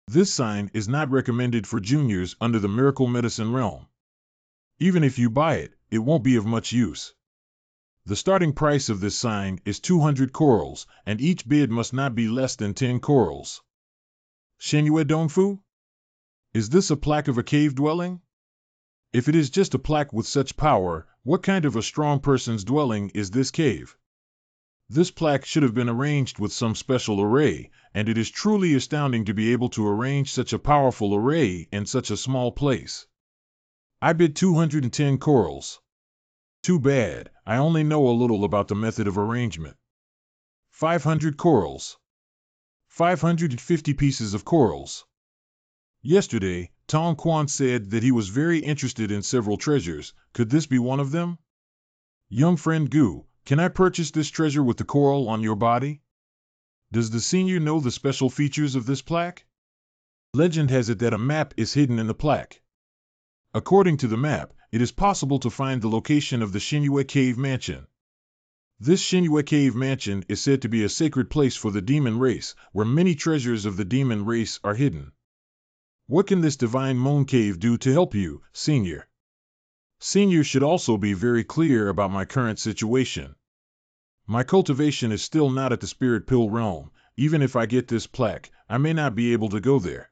This sign is not recommended for juniors under the miracle medicine realm. Even if you buy it, it won't be of much use. The starting price of this sign is 200 corals, and each bid must not be less than 10 corals. Shenyue Dongfu? Is this a plaque of a cave dwelling? If it is just a plaque with such power, what kind of a strong person's dwelling is this cave? This plaque should have been arranged with some special array, and it is truly astounding to be able to arrange such a powerful array in such a small place. I bid 210 corals. Too bad, I only know a little about the method of arrangement. 500 corals. 550 pieces of corals. Yesterday, Tang Quan said that he was very interested in several treasures. Could this be one of them? Young friend Gu, can I purchase this treasure with the coral on your body? Does the senior know the special features of this plaque? Legend has it that a map is hidden in the plaque. According to the map, it is possible to find the location of the Shenyue Cave Mansion. This Shenyue Cave Mansion is said to be a sacred place for the demon race, where many treasures of the demon race are hidden. What can this divine moon cave do to help you, senior? Senior should also be very clear about my current situation. My cultivation is still not at the spirit pill realm. Even if I get this plaque, I may not be able to go there.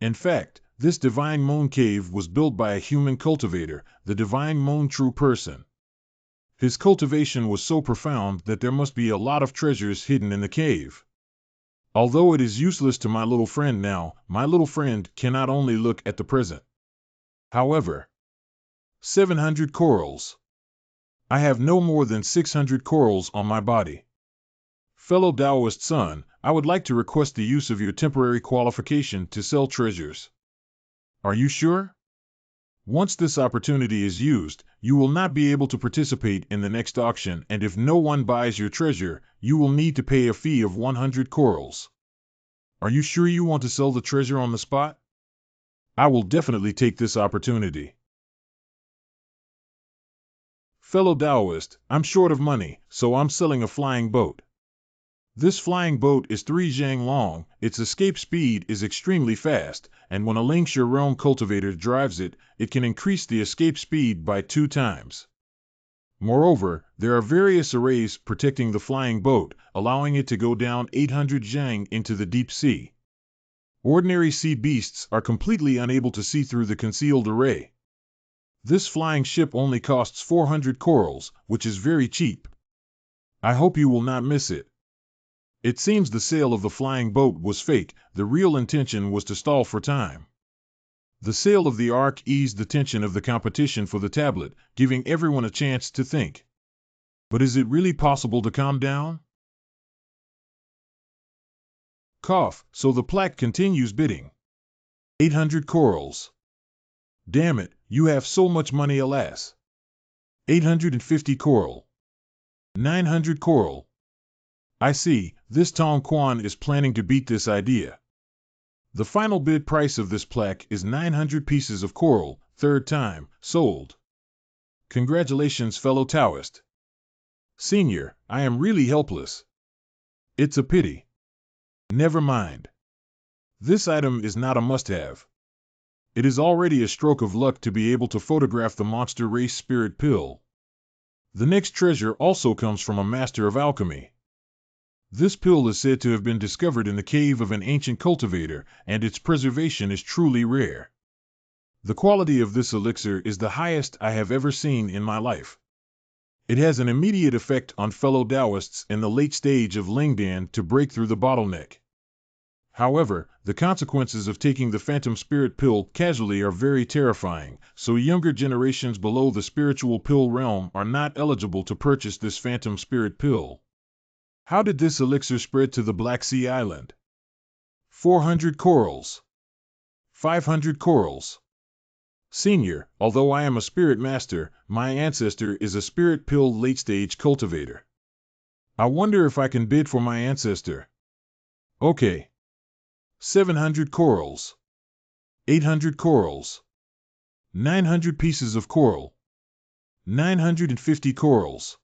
In fact, this divine moon cave was built by a human cultivator, the divine moon true person. His cultivation was so profound that there must be a lot of treasures hidden in the cave. Although it is useless to my little friend now, my little friend cannot only look at the present. However, 700 corals. I have no more than 600 corals on my body. Fellow Taoist son, I would like to request the use of your temporary qualification to sell treasures. Are you sure? Once this opportunity is used, you will not be able to participate in the next auction, and if no one buys your treasure, you will need to pay a fee of 100 corals. Are you sure you want to sell the treasure on the spot? I will definitely take this opportunity. Fellow Taoist, I'm short of money, so I'm selling a flying boat. This flying boat is 3 zhang long, its escape speed is extremely fast, and when a Lingxia realm cultivator drives it, it can increase the escape speed by 2 times. Moreover, there are various arrays protecting the flying boat, allowing it to go down 800 zhang into the deep sea. Ordinary sea beasts are completely unable to see through the concealed array. This flying ship only costs 400 corals, which is very cheap. I hope you will not miss it. It seems the sale of the flying boat was fake. The real intention was to stall for time. The sale of the Ark eased the tension of the competition for the tablet, giving everyone a chance to think. But is it really possible to calm down? Cough, so the plaque continues bidding. 800 corals. Damn it, you have so much money, alas. 850 coral. 900 coral. I see, this Tong Quan is planning to beat this idea. The final bid price of this plaque is 900 pieces of coral, 3rd time, sold. Congratulations, fellow Taoist. Senior, I am really helpless. It's a pity. Never mind. This item is not a must-have. It is already a stroke of luck to be able to photograph the monster race spirit pill. The next treasure also comes from a master of alchemy. This pill is said to have been discovered in the cave of an ancient cultivator, and its preservation is truly rare. The quality of this elixir is the highest I have ever seen in my life. It has an immediate effect on fellow Taoists in the late stage of Lingdan to break through the bottleneck. However, the consequences of taking the Phantom Spirit Pill casually are very terrifying, so younger generations below the spiritual pill realm are not eligible to purchase this Phantom Spirit Pill. How did this elixir spread to the Black Sea Island? 400 corals. 500 corals. Senior, although I am a spirit master, my ancestor is a spirit pill late-stage cultivator. I wonder if I can bid for my ancestor. Okay. 700 corals. 800 corals. 900 pieces of coral. 950 corals.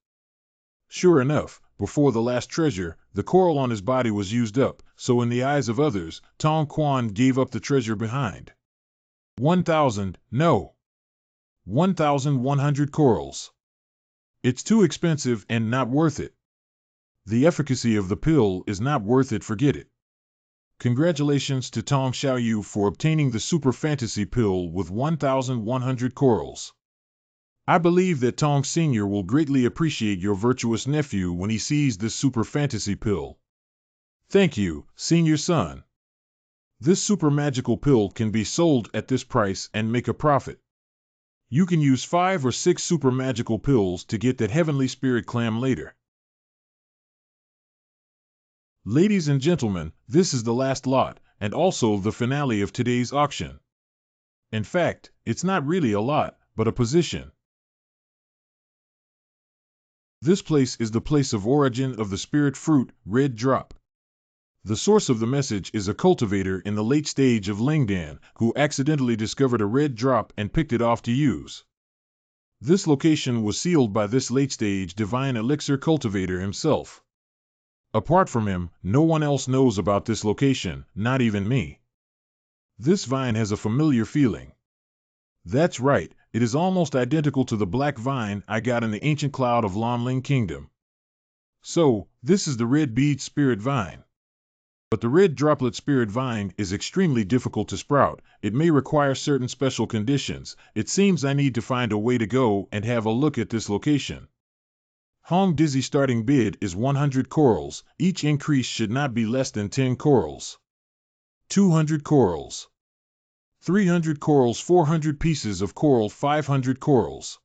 Sure enough, before the last treasure, the coral on his body was used up, so in the eyes of others, Tong Quan gave up the treasure behind. 1,000, no. 1,100 corals. It's too expensive and not worth it. The efficacy of the pill is not worth it, forget it. Congratulations to Tong Xiaoyu for obtaining the Super Fantasy Pill with 1,100 corals. I believe that Tong Sr. will greatly appreciate your virtuous nephew when he sees this Super Fantasy Pill. Thank you, Senior Son. This super magical pill can be sold at this price and make a profit. You can use 5 or 6 super magical pills to get that heavenly spirit clam later. Ladies and gentlemen, this is the last lot, and also the finale of today's auction. In fact, it's not really a lot, but a position. This place is the place of origin of the spirit fruit, red drop. The source of the message is a cultivator in the late stage of Lingdan, who accidentally discovered a red drop and picked it off to use. This location was sealed by this late stage divine elixir cultivator himself. Apart from him, no one else knows about this location, not even me. This vine has a familiar feeling. That's right, it is almost identical to the black vine I got in the ancient cloud of Lonling Kingdom. So, this is the red bead spirit vine. But the red droplet spirit vine is extremely difficult to sprout. It may require certain special conditions. It seems I need to find a way to go and have a look at this location. Hong Dizzy starting bid is 100 corals. Each increase should not be less than 10 corals. 200 corals. 300 corals, 400 pieces of coral, 500 corals.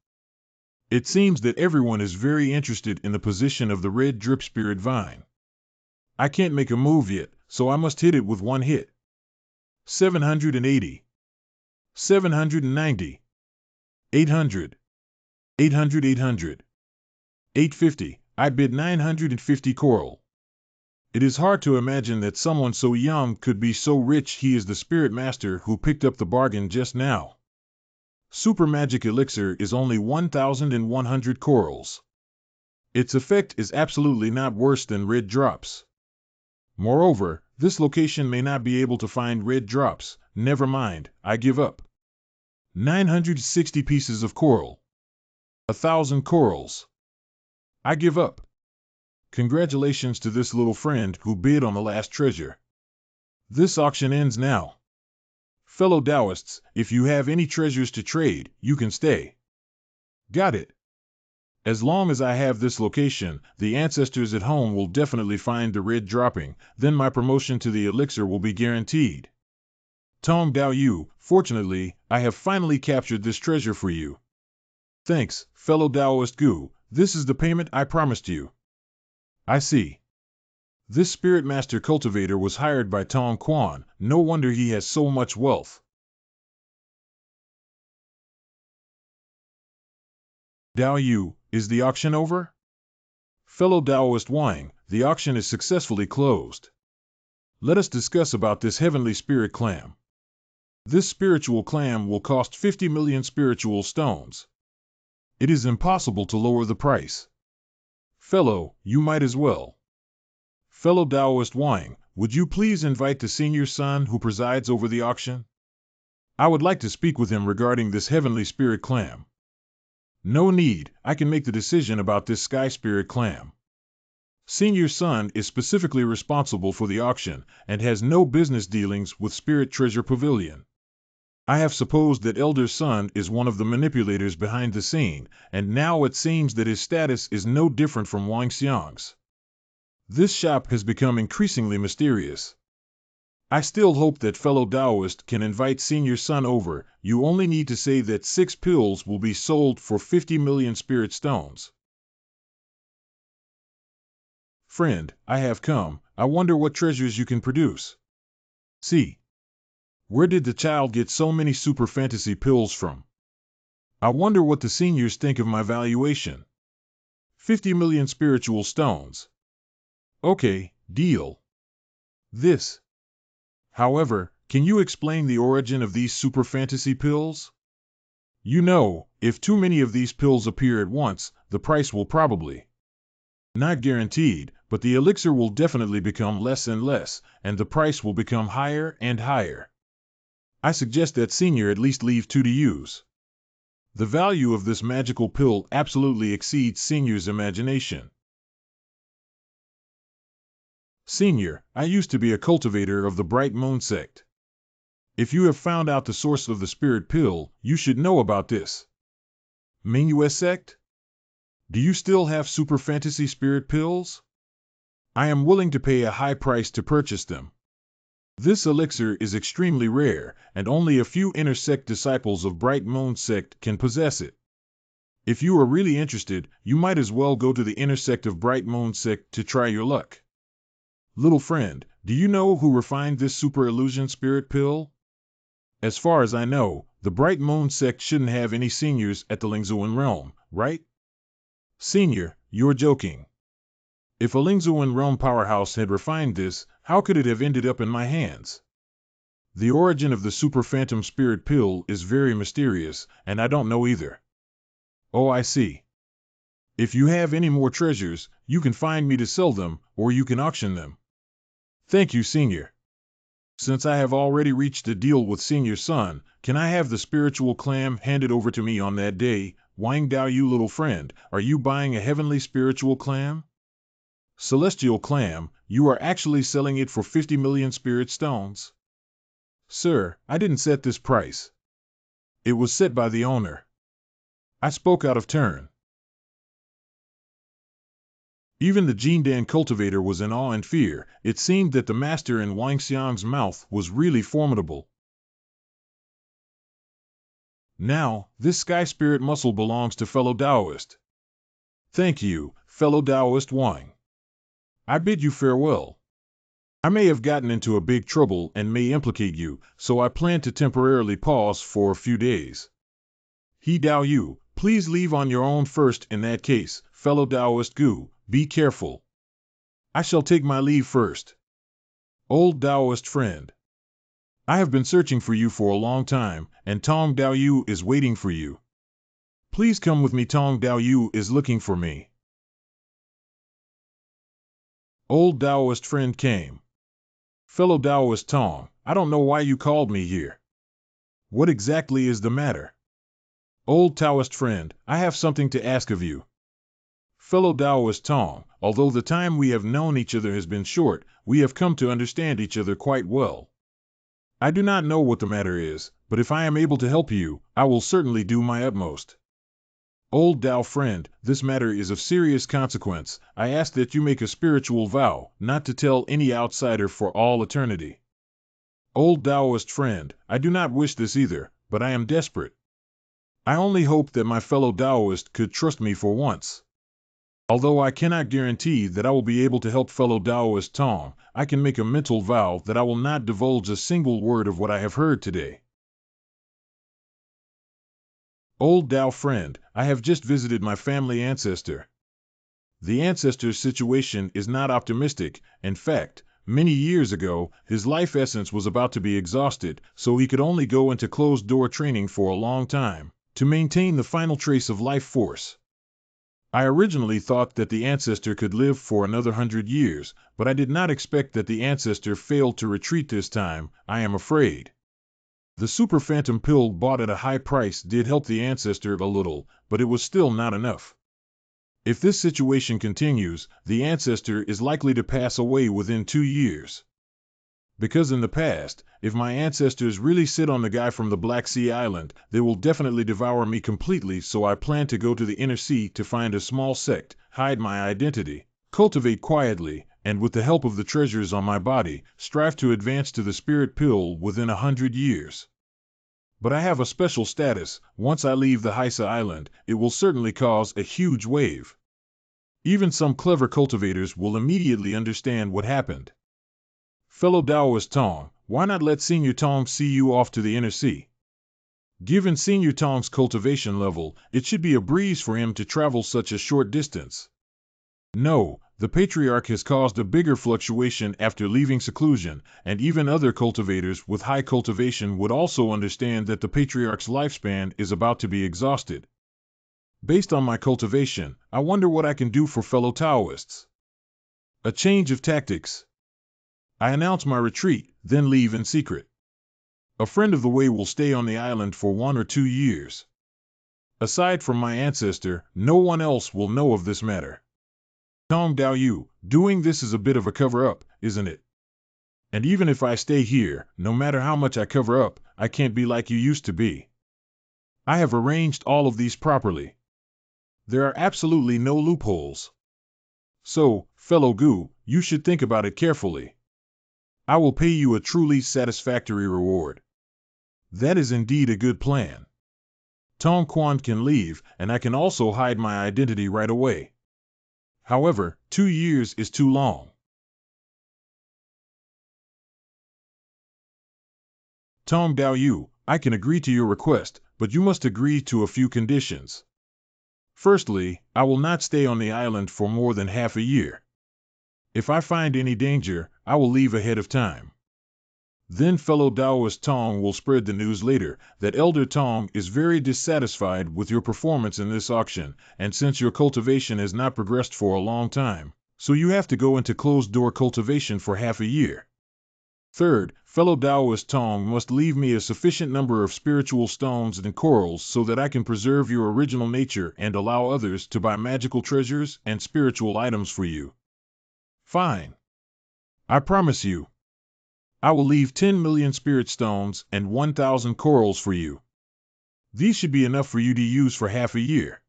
It seems that everyone is very interested in the position of the red drip spirit vine. I can't make a move yet, so I must hit it with one hit. 780. 790. 800. 800. 800. 850. I bid 950 coral. It is hard to imagine that someone so young could be so rich. He is the spirit master who picked up the bargain just now. Super magic elixir is only 1,100 corals. Its effect is absolutely not worse than red drops. Moreover, this location may not be able to find red drops. Never mind, I give up. 960 pieces of coral. 1,000 corals. I give up. Congratulations to this little friend who bid on the last treasure. This auction ends now. Fellow Taoists, if you have any treasures to trade, you can stay. Got it. As long as I have this location, the ancestors at home will definitely find the red dropping, then my promotion to the elixir will be guaranteed. Tong Dao Yu, fortunately, I have finally captured this treasure for you. Thanks, fellow Taoist Gu, this is the payment I promised you. I see. This spirit master cultivator was hired by Tong Quan, no wonder he has so much wealth. Dao Yu, is the auction over? Fellow Taoist Wang, the auction is successfully closed. Let us discuss about this heavenly spirit clam. This spiritual clam will cost 50 million spiritual stones. It is impossible to lower the price. Fellow, you might as well. Fellow Taoist Wang, would you please invite the senior son who presides over the auction? I would like to speak with him regarding this heavenly spirit clam. No need, I can make the decision about this sky spirit clam. Senior Son is specifically responsible for the auction and has no business dealings with Spirit Treasure Pavilion. I have supposed that Elder Son is one of the manipulators behind the scene, and now it seems that his status is no different from Wang Xiang's. This shop has become increasingly mysterious. I still hope that fellow Taoist can invite Senior Son over. You only need to say that 6 pills will be sold for 50 million spirit stones. Friend, I have come. I wonder what treasures you can produce. See. Where did the child get so many super fantasy pills from? I wonder what the seniors think of my valuation. 50 million spiritual stones. Okay, deal. This. However, can you explain the origin of these super fantasy pills? You know, if too many of these pills appear at once, the price will probably. Not guaranteed, but the elixir will definitely become less and less, and the price will become higher and higher. I suggest that Senior at least leave 2 to use. The value of this magical pill absolutely exceeds Senior's imagination. Senior, I used to be a cultivator of the Bright Moon sect. If you have found out the source of the spirit pill, you should know about this. Ming sect? Do you still have super fantasy spirit pills? I am willing to pay a high price to purchase them. This elixir is extremely rare, and only a few inner sect disciples of Bright Moon sect can possess it. If you are really interested, you might as well go to the inner sect of Bright Moon sect to try your luck. Little friend, do you know who refined this super illusion spirit pill? As far as I know, the Bright Moon sect shouldn't have any seniors at the Lingzuan realm, right? Senior, you're joking. If a Lingzuan realm powerhouse had refined this, how could it have ended up in my hands? The origin of the super phantom spirit pill is very mysterious, and I don't know either. Oh, I see. If you have any more treasures, you can find me to sell them, or you can auction them. Thank you, Senior. Since I have already reached a deal with Senior Son, can I have the spiritual clam handed over to me on that day? Wang Dao, you little friend, are you buying a heavenly spiritual clam? Celestial clam, you are actually selling it for 50 million spirit stones? Sir, I didn't set this price. It was set by the owner. I spoke out of turn. Even the Jindan cultivator was in awe and fear. It seemed that the master in Wang Xiang's mouth was really formidable. Now, this sky spirit muscle belongs to fellow Taoist. Thank you, fellow Taoist Wang. I bid you farewell. I may have gotten into a big trouble and may implicate you, so I plan to temporarily pause for a few days. He Dao Yu, please leave on your own first in that case, fellow Taoist Gu, be careful. I shall take my leave first. Old Taoist friend. I have been searching for you for a long time, and Tong Dao Yu is waiting for you. Please come with me, Tong Dao Yu is looking for me. Old Taoist friend came. Fellow Taoist Tong, I don't know why you called me here. What exactly is the matter? Old Taoist friend, I have something to ask of you. Fellow Taoist Tong, although the time we have known each other has been short, we have come to understand each other quite well. I do not know what the matter is, but if I am able to help you, I will certainly do my utmost. Old Tao friend, this matter is of serious consequence. I ask that you make a spiritual vow, not to tell any outsider for all eternity. Old Taoist friend, I do not wish this either, but I am desperate. I only hope that my fellow Taoist could trust me for once. Although I cannot guarantee that I will be able to help fellow Taoist Tong, I can make a mental vow that I will not divulge a single word of what I have heard today. Old Tao friend, I have just visited my family ancestor. The ancestor's situation is not optimistic. In fact, many years ago, his life essence was about to be exhausted, so he could only go into closed-door training for a long time, to maintain the final trace of life force. I originally thought that the ancestor could live for another 100 years, but I did not expect that the ancestor failed to retreat this time, I am afraid. The super phantom pill bought at a high price did help the ancestor a little, but it was still not enough. If this situation continues, the ancestor is likely to pass away within 2 years. Because in the past, if my ancestors really sit on the guy from the Black Sea Island, they will definitely devour me completely, so I plan to go to the inner sea to find a small sect, hide my identity, cultivate quietly, and with the help of the treasures on my body, strive to advance to the spirit pill within 100 years. But I have a special status. Once I leave the Haisa Island, it will certainly cause a huge wave. Even some clever cultivators will immediately understand what happened. Fellow Taoist Tang, why not let Senior Tang see you off to the inner sea? Given Senior Tang's cultivation level, it should be a breeze for him to travel such a short distance. No, the Patriarch has caused a bigger fluctuation after leaving seclusion, and even other cultivators with high cultivation would also understand that the Patriarch's lifespan is about to be exhausted. Based on my cultivation, I wonder what I can do for fellow Taoists. A change of tactics. I announce my retreat, then leave in secret. A friend of the way will stay on the island for 1 or 2 years. Aside from my ancestor, no one else will know of this matter. Tong Dao Yu, doing this is a bit of a cover-up, isn't it? And even if I stay here, no matter how much I cover up, I can't be like you used to be. I have arranged all of these properly. There are absolutely no loopholes. So, fellow Gu, you should think about it carefully. I will pay you a truly satisfactory reward. That is indeed a good plan. Tong Quan can leave, and I can also hide my identity right away. However, 2 years is too long. Tong Dao Yu, I can agree to your request, but you must agree to a few conditions. Firstly, I will not stay on the island for more than half a year. If I find any danger, I will leave ahead of time. Then fellow Taoist Tong will spread the news later that Elder Tong is very dissatisfied with your performance in this auction, and since your cultivation has not progressed for a long time, so you have to go into closed-door cultivation for half a year. Third, fellow Taoist Tong must leave me a sufficient number of spiritual stones and corals so that I can preserve your original nature and allow others to buy magical treasures and spiritual items for you. Fine. I promise you. I will leave 10 million spirit stones and 1,000 corals for you. These should be enough for you to use for half a year.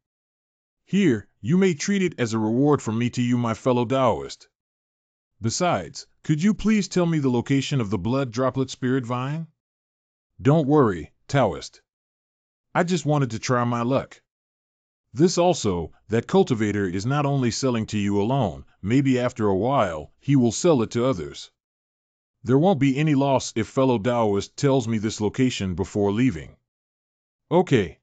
Here, you may treat it as a reward from me to you, my fellow Taoist. Besides, could you please tell me the location of the blood droplet spirit vine? Don't worry, Taoist. I just wanted to try my luck. This also, that cultivator is not only selling to you alone, maybe after a while, he will sell it to others. There won't be any loss if fellow Taoist tells me this location before leaving. Okay.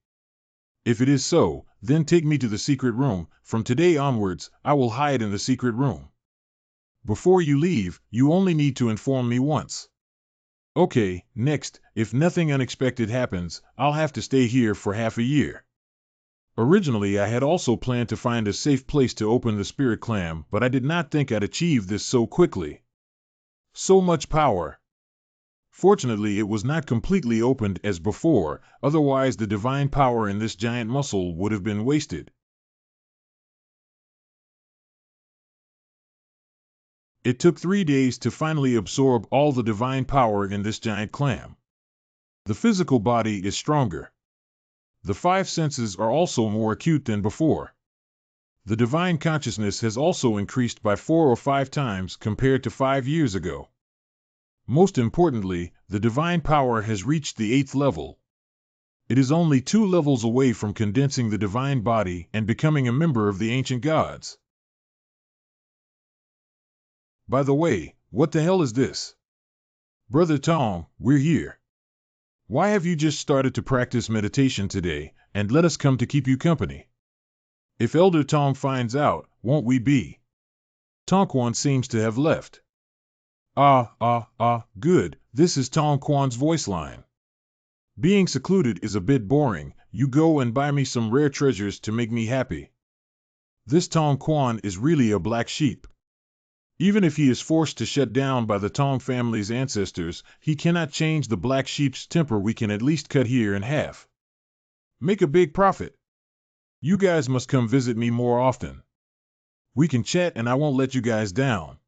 If it is so, then take me to the secret room. From today onwards, I will hide in the secret room. Before you leave, you only need to inform me once. Okay, next, if nothing unexpected happens, I'll have to stay here for half a year. Originally, I had also planned to find a safe place to open the spirit clam, but I did not think I'd achieve this so quickly. So much power. Fortunately, it was not completely opened as before, otherwise the divine power in this giant muscle would have been wasted. It took 3 days to finally absorb all the divine power in this giant clam. The physical body is stronger. The 5 senses are also more acute than before. The divine consciousness has also increased by 4 or 5 times compared to 5 years ago. Most importantly, the divine power has reached the 8th level. It is only 2 levels away from condensing the divine body and becoming a member of the ancient gods. By the way, what the hell is this? Brother Tong, we're here. Why have you just started to practice meditation today, and let us come to keep you company? If Elder Tong finds out, won't we be? Tongquan seems to have left. Good, this is Tongquan's voice line. Being secluded is a bit boring, you go and buy me some rare treasures to make me happy. This Tongquan is really a black sheep. Even if he is forced to shut down by the Tong family's ancestors, he cannot change the black sheep's temper. We can at least cut here in half. Make a big profit. You guys must come visit me more often. We can chat and I won't let you guys down.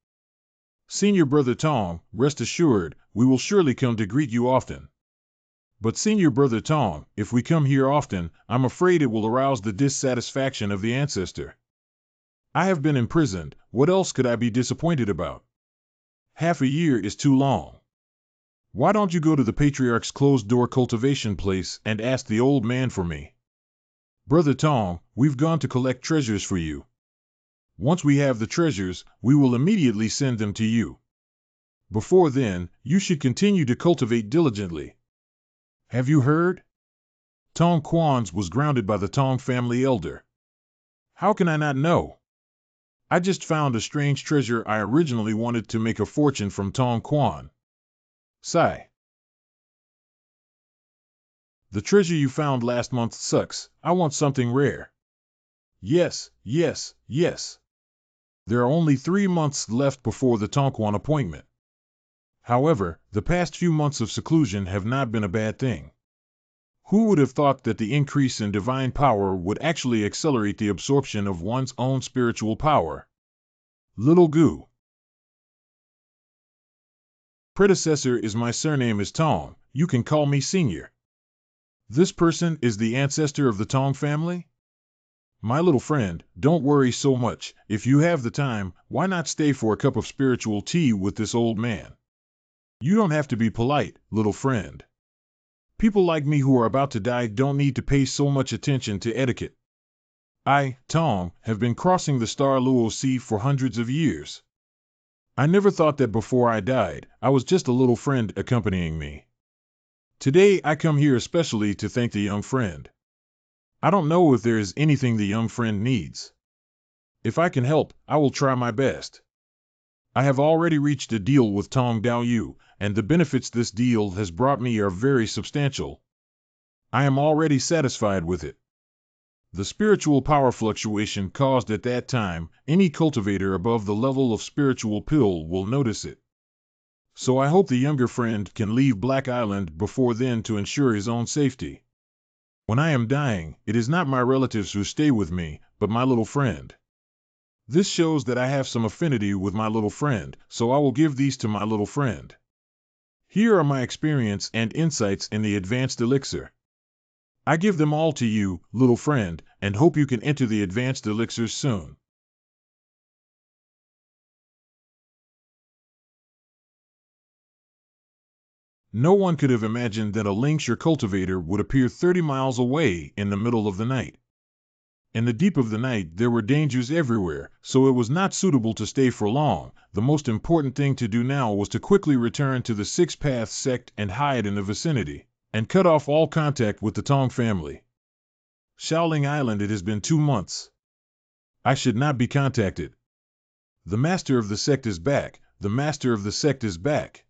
Senior Brother Tang, rest assured, we will surely come to greet you often. But Senior Brother Tang, if we come here often, I'm afraid it will arouse the dissatisfaction of the ancestor. I have been imprisoned, what else could I be disappointed about? Half a year is too long. Why don't you go to the Patriarch's closed-door cultivation place and ask the old man for me? Brother Tang, we've gone to collect treasures for you. Once we have the treasures, we will immediately send them to you. Before then, you should continue to cultivate diligently. Have you heard? Tong Quan's was grounded by the Tang family elder. How can I not know? I just found a strange treasure. I originally wanted to make a fortune from Tong Quan. Sigh. The treasure you found last month sucks. I want something rare. Yes, yes, yes. There are only 3 months left before the Tongquan appointment. However, the past few months of seclusion have not been a bad thing. Who would have thought that the increase in divine power would actually accelerate the absorption of one's own spiritual power? Little Gu. Predecessor is my surname is Tong. You can call me Senior. This person is the ancestor of the Tong family? My little friend, don't worry so much. If you have the time, why not stay for a cup of spiritual tea with this old man? You don't have to be polite, little friend. People like me who are about to die don't need to pay so much attention to etiquette. I, Tong, have been crossing the Star Luo Sea for hundreds of years. I never thought that before I died, I was just a little friend accompanying me. Today I come here especially to thank the young friend. I don't know if there is anything the young friend needs. If I can help, I will try my best. I have already reached a deal with Tong Daoyu, and the benefits this deal has brought me are very substantial. I am already satisfied with it. The spiritual power fluctuation caused at that time, any cultivator above the level of spiritual pill will notice it. So I hope the younger friend can leave Black Island before then to ensure his own safety. When I am dying, it is not my relatives who stay with me, but my little friend. This shows that I have some affinity with my little friend, so I will give these to my little friend. Here are my experience and insights in the advanced elixir. I give them all to you, little friend, and hope you can enter the advanced elixirs soon. No one could have imagined that a Lingshire cultivator would appear 30 miles away in the middle of the night. In the deep of the night there were dangers everywhere, so it was not suitable to stay for long. The most important thing to do now was to quickly return to the Six Paths sect and hide in the vicinity, and cut off all contact with the Tong family. Shaoling Island, it has been 2 months. I should not be contacted. The master of the sect is back. The master of the sect is back.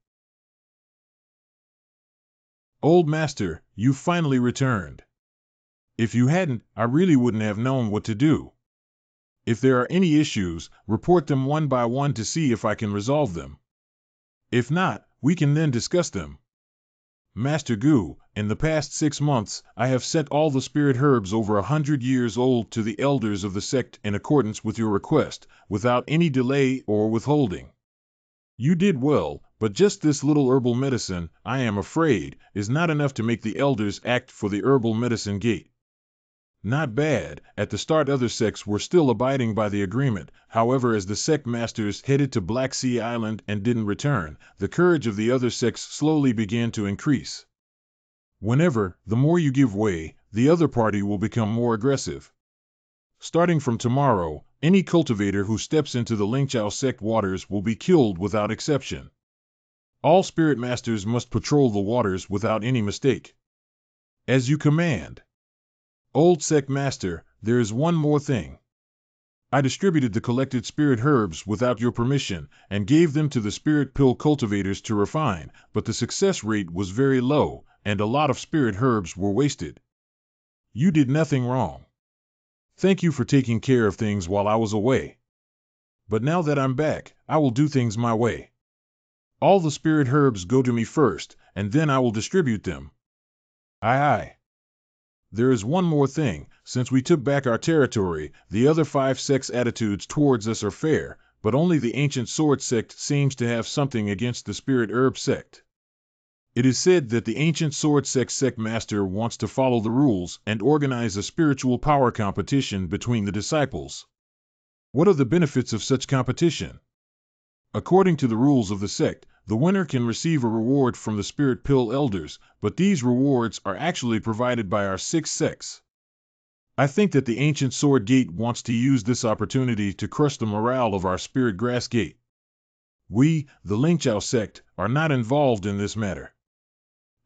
Old master, you finally returned. If you hadn't, I really wouldn't have known what to do. If there are any issues, report them one by one to see if I can resolve them. If not, we can then discuss them. Master Gu, in the past 6 months, I have sent all the spirit herbs over 100 years old to the elders of the sect in accordance with your request, without any delay or withholding. You did well, but just this little herbal medicine, I am afraid, is not enough to make the elders act for the herbal medicine gate. Not bad. At the start other sects were still abiding by the agreement, however as the sect masters headed to Black Sea Island and didn't return, the courage of the other sects slowly began to increase. Whenever, the more you give way, the other party will become more aggressive. Starting from tomorrow, any cultivator who steps into the Lingchao sect waters will be killed without exception. All spirit masters must patrol the waters without any mistake. As you command. Old sect master, there is one more thing. I distributed the collected spirit herbs without your permission and gave them to the spirit pill cultivators to refine, but the success rate was very low, and a lot of spirit herbs were wasted. You did nothing wrong. Thank you for taking care of things while I was away. But now that I'm back, I will do things my way. All the spirit herbs go to me first, and then I will distribute them. Aye aye. There is one more thing. Since we took back our territory, the other 5 sects' attitudes towards us are fair, but only the ancient sword sect seems to have something against the spirit herb sect. It is said that the ancient sword sect master wants to follow the rules and organize a spiritual power competition between the disciples. What are the benefits of such competition? According to the rules of the sect, the winner can receive a reward from the spirit pill elders, but these rewards are actually provided by our 6 sects. I think that the ancient sword gate wants to use this opportunity to crush the morale of our spirit grass gate. We, the Lingchao sect, are not involved in this matter.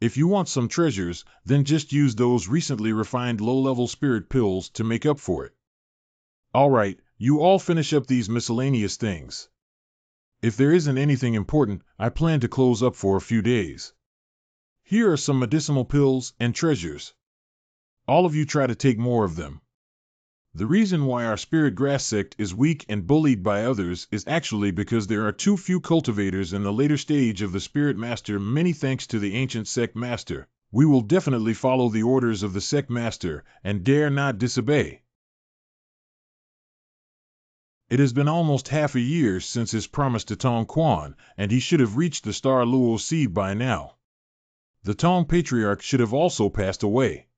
If you want some treasures, then just use those recently refined low-level spirit pills to make up for it. Alright, you all finish up these miscellaneous things. If there isn't anything important, I plan to close up for a few days. Here are some medicinal pills and treasures. All of you try to take more of them. The reason why our spirit grass sect is weak and bullied by others is actually because there are too few cultivators in the later stage of the spirit master. Many thanks to the ancient sect master. We will definitely follow the orders of the sect master and dare not disobey. It has been almost half a year since his promise to Tong Quan, and he should have reached the star Luo seed by now. The Tong patriarch should have also passed away.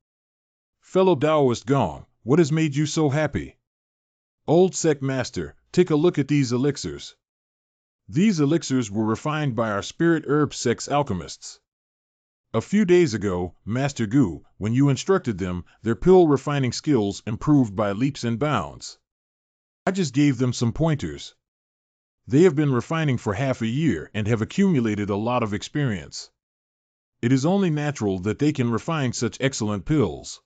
Fellow Taoist Gong, what has made you so happy? Old sect master, take a look at these elixirs. These elixirs were refined by our spirit herb sect's alchemists. A few days ago, Master Gu, when you instructed them, their pill refining skills improved by leaps and bounds. I just gave them some pointers. They have been refining for half a year and have accumulated a lot of experience. It is only natural that they can refine such excellent pills.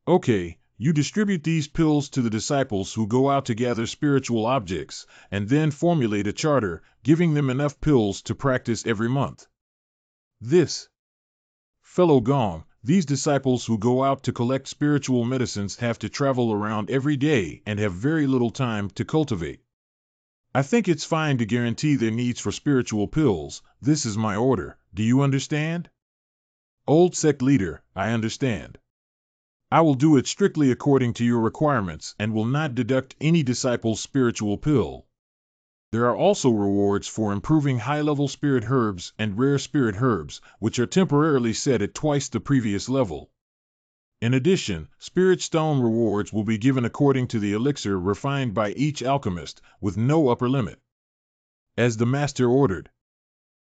Okay, you distribute these pills to the disciples who go out to gather spiritual objects, and then formulate a charter, giving them enough pills to practice every month. Fellow Gong, these disciples who go out to collect spiritual medicines have to travel around every day and have very little time to cultivate. I think it's fine to guarantee their needs for spiritual pills. This is my order. Do you understand? Old sect leader, I understand. I will do it strictly according to your requirements and will not deduct any disciple's spiritual pill. There are also rewards for improving high-level spirit herbs and rare spirit herbs, which are temporarily set at twice the previous level. In addition, spirit stone rewards will be given according to the elixir refined by each alchemist, with no upper limit. As the master ordered.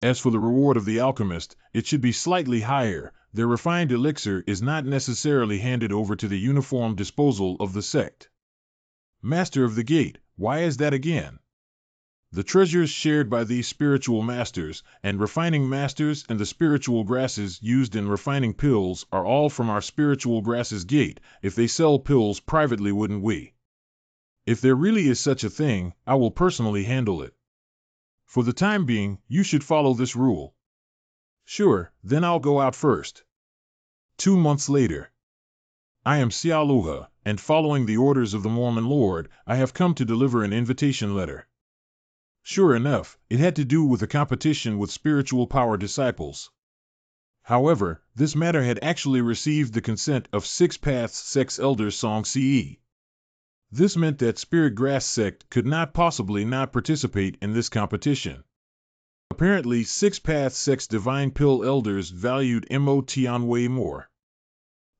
As for the reward of the alchemist, it should be slightly higher. Their refined elixir is not necessarily handed over to the uniform disposal of the sect. Master of the Gate, why is that again? The treasures shared by these spiritual masters and refining masters and the spiritual grasses used in refining pills are all from our spiritual grasses gate. If they sell pills privately, wouldn't we? If there really is such a thing, I will personally handle it. For the time being, you should follow this rule. Sure, then I'll go out first. 2 months later. I am Xiaoluhe, and following the orders of the Mormon Lord, I have come to deliver an invitation letter. Sure enough, it had to do with a competition with spiritual power disciples. However, this matter had actually received the consent of 6 Paths sect's elders Song Ce. This meant that Spirit Grass sect could not possibly not participate in this competition. Apparently 6 Paths sect's divine pill elders valued Mo Tianwei more.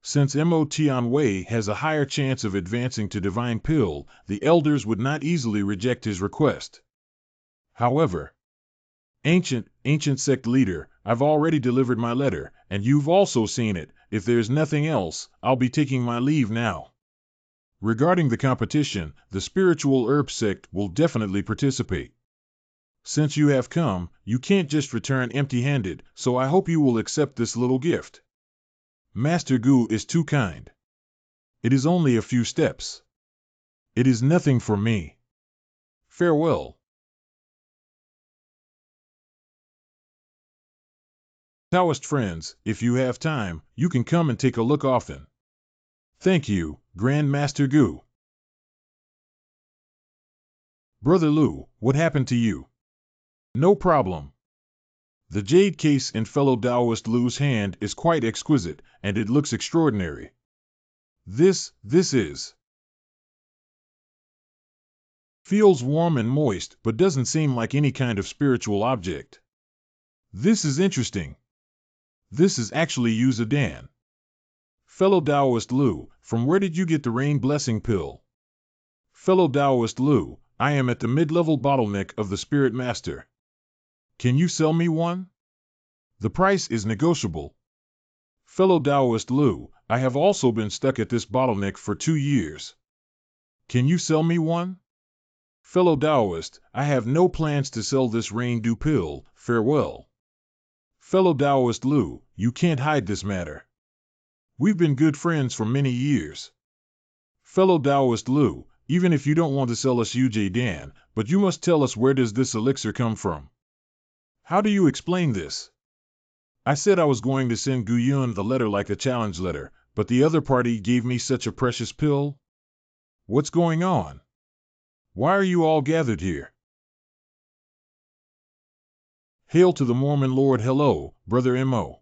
Since Mo Tianwei has a higher chance of advancing to divine pill, the elders would not easily reject his request. However, Ancient sect leader, I've already delivered my letter, and you've also seen it. If there's nothing else, I'll be taking my leave now. Regarding the competition, the spiritual herb sect will definitely participate. Since you have come, you can't just return empty-handed, so I hope you will accept this little gift. Master Gu is too kind. It is only a few steps. It is nothing for me. Farewell. Taoist friends, if you have time, you can come and take a look often. Thank you, Grand Master Gu. Brother Lu, what happened to you? No problem. The jade case in fellow Taoist Lu's hand is quite exquisite, and it looks extraordinary. This is. Feels warm and moist, but doesn't seem like any kind of spiritual object. This is interesting. This is actually Dan. Fellow Taoist Lu, from where did you get the rain blessing pill? Fellow Taoist Lu, I am at the mid-level bottleneck of the Spirit Master. Can you sell me one? The price is negotiable. Fellow Taoist Lu, I have also been stuck at this bottleneck for 2 years. Can you sell me one? Fellow Taoist, I have no plans to sell this rain dew pill, farewell. Fellow Taoist Lu, you can't hide this matter. We've been good friends for many years. Fellow Taoist Lu, even if you don't want to sell us Dan, but you must tell us where does this elixir come from? How do you explain this? I said I was going to send Guyun the letter like a challenge letter, but the other party gave me such a precious pill. What's going on? Why are you all gathered here? Hail to the Mormon Lord. Hello, Brother M.O.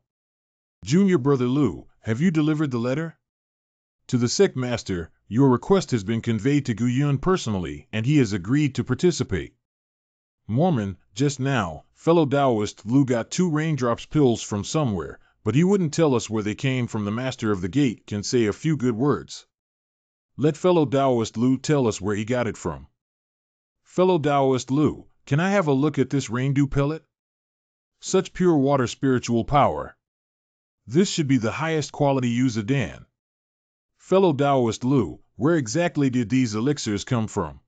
Junior Brother Lu, have you delivered the letter? To the sect master, your request has been conveyed to Guyun personally, and he has agreed to participate. Mormon, just now, fellow Taoist Lu got 2 raindrops pills from somewhere, but he wouldn't tell us where they came from. The master of the gate can say a few good words. Let fellow Taoist Lu tell us where he got it from. Fellow Taoist Lu, can I have a look at this raindew pellet? Such pure water spiritual power. This should be the highest quality Dan. Fellow Taoist Lu, where exactly did these elixirs come from?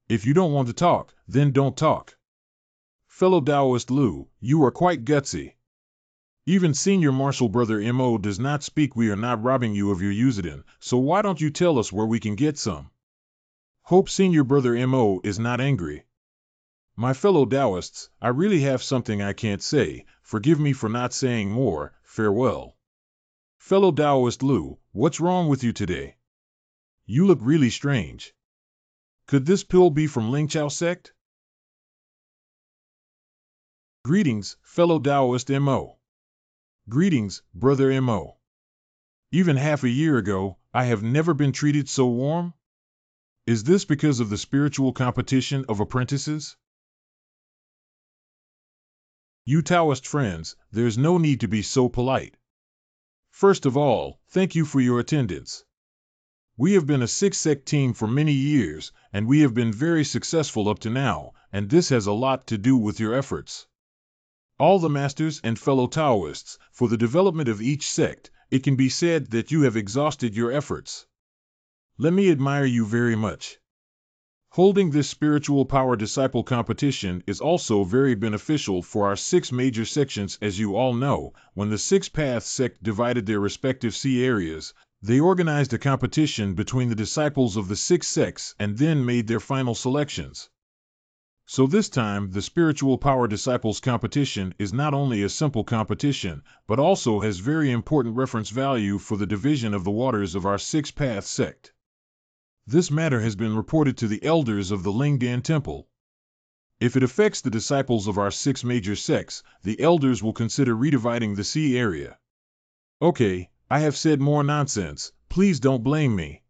If you don't want to talk, then don't talk. Fellow Taoist Lu, you are quite gutsy. Even Senior Marshal Brother M.O. does not speak. We are not robbing you of your Uzidin, so why don't you tell us where we can get some? Hope Senior Brother M.O. is not angry. My fellow Taoists, I really have something I can't say. Forgive me for not saying more. Farewell. Fellow Taoist Lu, what's wrong with you today? You look really strange. Could this pill be from Lingchao sect? Greetings, fellow Taoist M.O. Greetings, Brother M.O. Even half a year ago, I have never been treated so warm. Is this because of the spiritual competition of apprentices? You Taoist friends, there's no need to be so polite. First of all, thank you for your attendance. We have been a 6-sect team for many years, and we have been very successful up to now, and this has a lot to do with your efforts. All the masters and fellow Taoists, for the development of each sect, it can be said that you have exhausted your efforts. Let me admire you very much. Holding this spiritual power disciple competition is also very beneficial for our 6 major sections. As you all know, when the 6 Paths sect divided their respective sea areas, they organized a competition between the disciples of the 6 sects and then made their final selections. So this time, the spiritual power disciples competition is not only a simple competition, but also has very important reference value for the division of the waters of our 6 Paths sect. This matter has been reported to the elders of the Lingdan Temple. If it affects the disciples of our 6 major sects, the elders will consider redividing the sea area. Okay, I have said more nonsense, please don't blame me.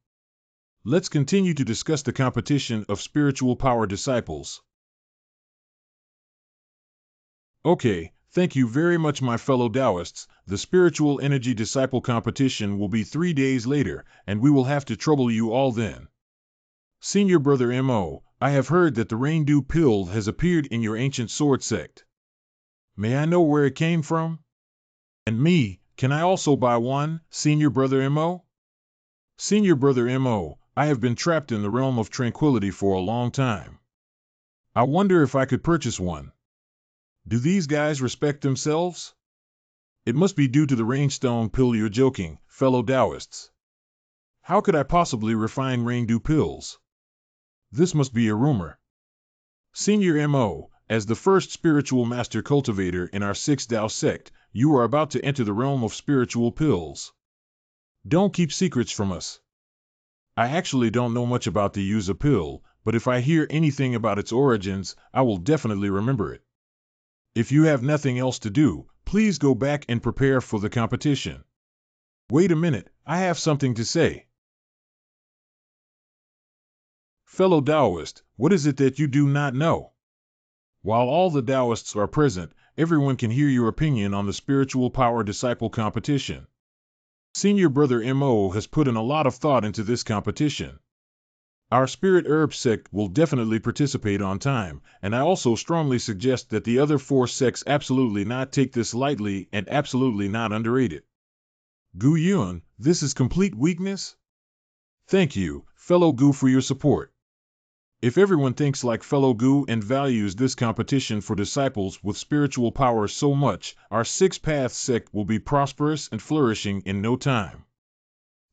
Let's continue to discuss the competition of spiritual power disciples. Okay, thank you very much my fellow Taoists. The spiritual energy disciple competition will be 3 days later, and we will have to trouble you all then. Senior Brother M.O., I have heard that the raindew pill has appeared in your ancient sword sect. May I know where it came from? And me, can I also buy one, Senior Brother M.O.? Senior Brother M.O., I have been trapped in the realm of tranquility for a long time. I wonder if I could purchase one. Do these guys respect themselves? It must be due to the rainstone pill. You're joking, fellow Taoists. How could I possibly refine raindew pills? This must be a rumor. Senior M.O., as the first spiritual master cultivator in our 6 Tao sect, you are about to enter the realm of spiritual pills. Don't keep secrets from us. I actually don't know much about the use of pill, but if I hear anything about its origins, I will definitely remember it. If you have nothing else to do, please go back and prepare for the competition. Wait a minute, I have something to say. Fellow Taoist, what is it that you do not know? While all the Taoists are present, everyone can hear your opinion on the spiritual power disciple competition. Senior Brother Mo has put in a lot of thought into this competition. Our Spirit Herb sect will definitely participate on time, and I also strongly suggest that the other 4 sects absolutely not take this lightly and absolutely not underrate it. Gu Yun, this is complete weakness? Thank you, fellow Gu, for your support. If everyone thinks like fellow Gu and values this competition for disciples with spiritual power so much, our 6-path sect will be prosperous and flourishing in no time.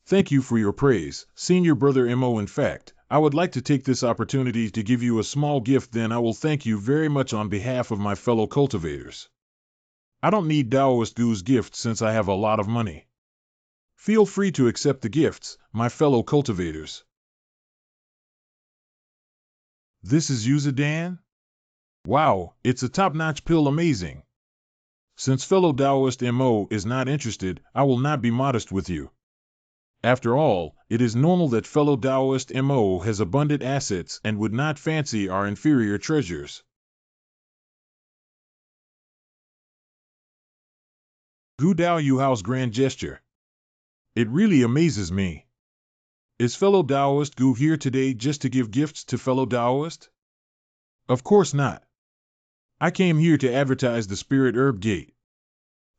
Thank you for your praise, Senior Brother Mo. In fact, I would like to take this opportunity to give you a small gift, then I will thank you very much on behalf of my fellow cultivators. I don't need Taoist Gu's gift since I have a lot of money. Feel free to accept the gifts, my fellow cultivators. This is Yuzadan? Wow, it's a top-notch pill, amazing. Since fellow Taoist Mo is not interested, I will not be modest with you. After all, it is normal that fellow Taoist Mo has abundant assets and would not fancy our inferior treasures. Gu Dao Yuhao's grand gesture. It really amazes me. Is fellow Taoist Gu here today just to give gifts to fellow Taoist? Of course not. I came here to advertise the Spirit Herb Gate.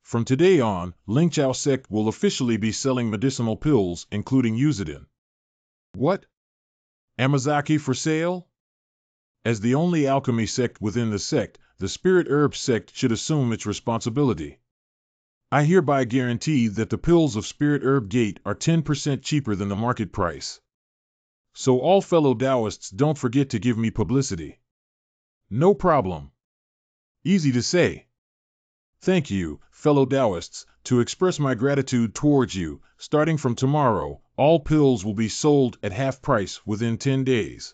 From today on, Lingchao sect will officially be selling medicinal pills, including Yuzadan. What? Amazaki for sale? As the only alchemy sect within the sect, the Spirit Herb sect should assume its responsibility. I hereby guarantee that the pills of Spirit Herb Gate are 10% cheaper than the market price. So all fellow Taoists, don't forget to give me publicity. No problem. Easy to say. Thank you, fellow Taoists. To express my gratitude towards you, starting from tomorrow, all pills will be sold at half price within 10 days.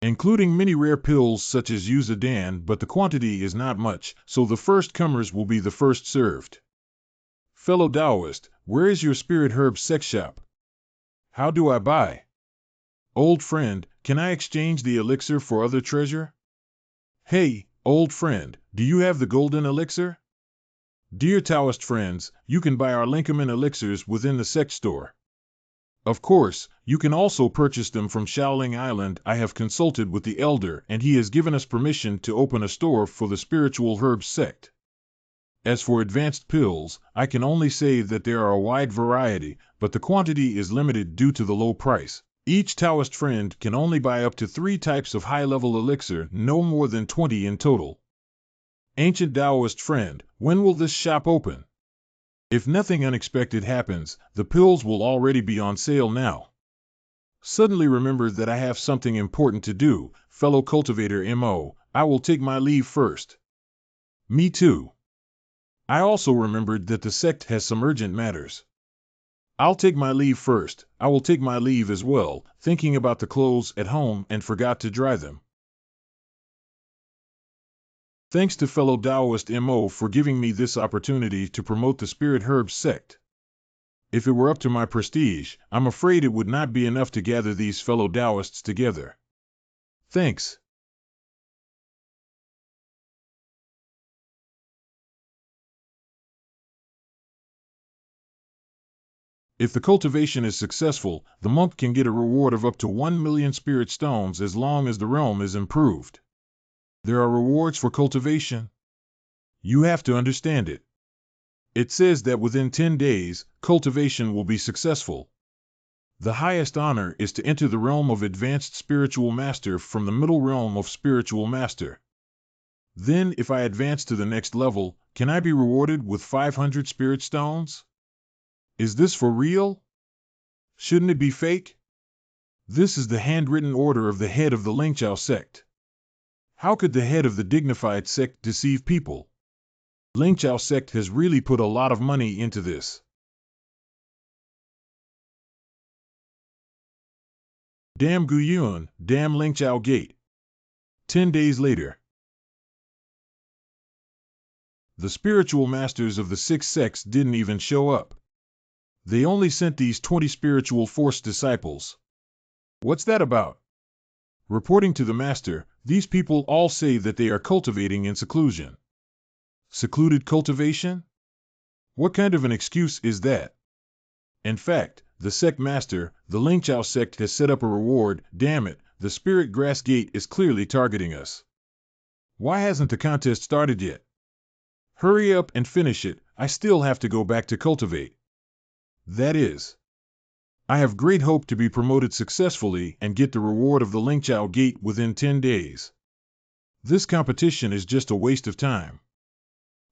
Including many rare pills such as Yuzadan, but the quantity is not much, so the first comers will be the first served. Fellow Taoist, where is your Spirit Herb sex shop? How do I buy? Old friend, can I exchange the elixir for other treasure? Hey, old friend, do you have the golden elixir? Dear Taoist friends, you can buy our Linkaman elixirs within the sect store. Of course, you can also purchase them from Shaoling Island. I have consulted with the elder and he has given us permission to open a store for the spiritual herbs sect. As for advanced pills, I can only say that there are a wide variety, but the quantity is limited due to the low price. Each Taoist friend can only buy up to 3 types of high-level elixir, no more than 20 in total. Ancient Taoist friend, when will this shop open? If nothing unexpected happens, the pills will already be on sale now. Suddenly remembered that I have something important to do, fellow cultivator Mo. I will take my leave first. Me too. I also remembered that the sect has some urgent matters. I'll take my leave first. I will take my leave as well, thinking about the clothes at home and forgot to dry them. Thanks to fellow Taoist Mo for giving me this opportunity to promote the Spirit Herb sect. If it were up to my prestige, I'm afraid it would not be enough to gather these fellow Taoists together. Thanks. If the cultivation is successful, the monk can get a reward of up to 1 million spirit stones as long as the realm is improved. There are rewards for cultivation. You have to understand it. It says that within 10 days, cultivation will be successful. The highest honor is to enter the realm of advanced spiritual master from the middle realm of spiritual master. Then, if I advance to the next level, can I be rewarded with 500 spirit stones? Is this for real? Shouldn't it be fake? This is the handwritten order of the head of the Lingchao sect. How could the head of the dignified sect deceive people? Lingchao sect has really put a lot of money into this. Damn Guyuan, damn Lingchao gate. 10 days later. The spiritual masters of the 6 sects didn't even show up. They only sent these 20 spiritual force disciples. What's that about? Reporting to the master, these people all say that they are cultivating in seclusion. Secluded cultivation? What kind of an excuse is that? In fact, the sect master, the Lingchao sect, has set up a reward. Damn it, the spirit grass gate is clearly targeting us. Why hasn't the contest started yet? Hurry up and finish it, I still have to go back to cultivate. That is, I have great hope to be promoted successfully and get the reward of the Lingchao gate within 10 days. This competition is just a waste of time.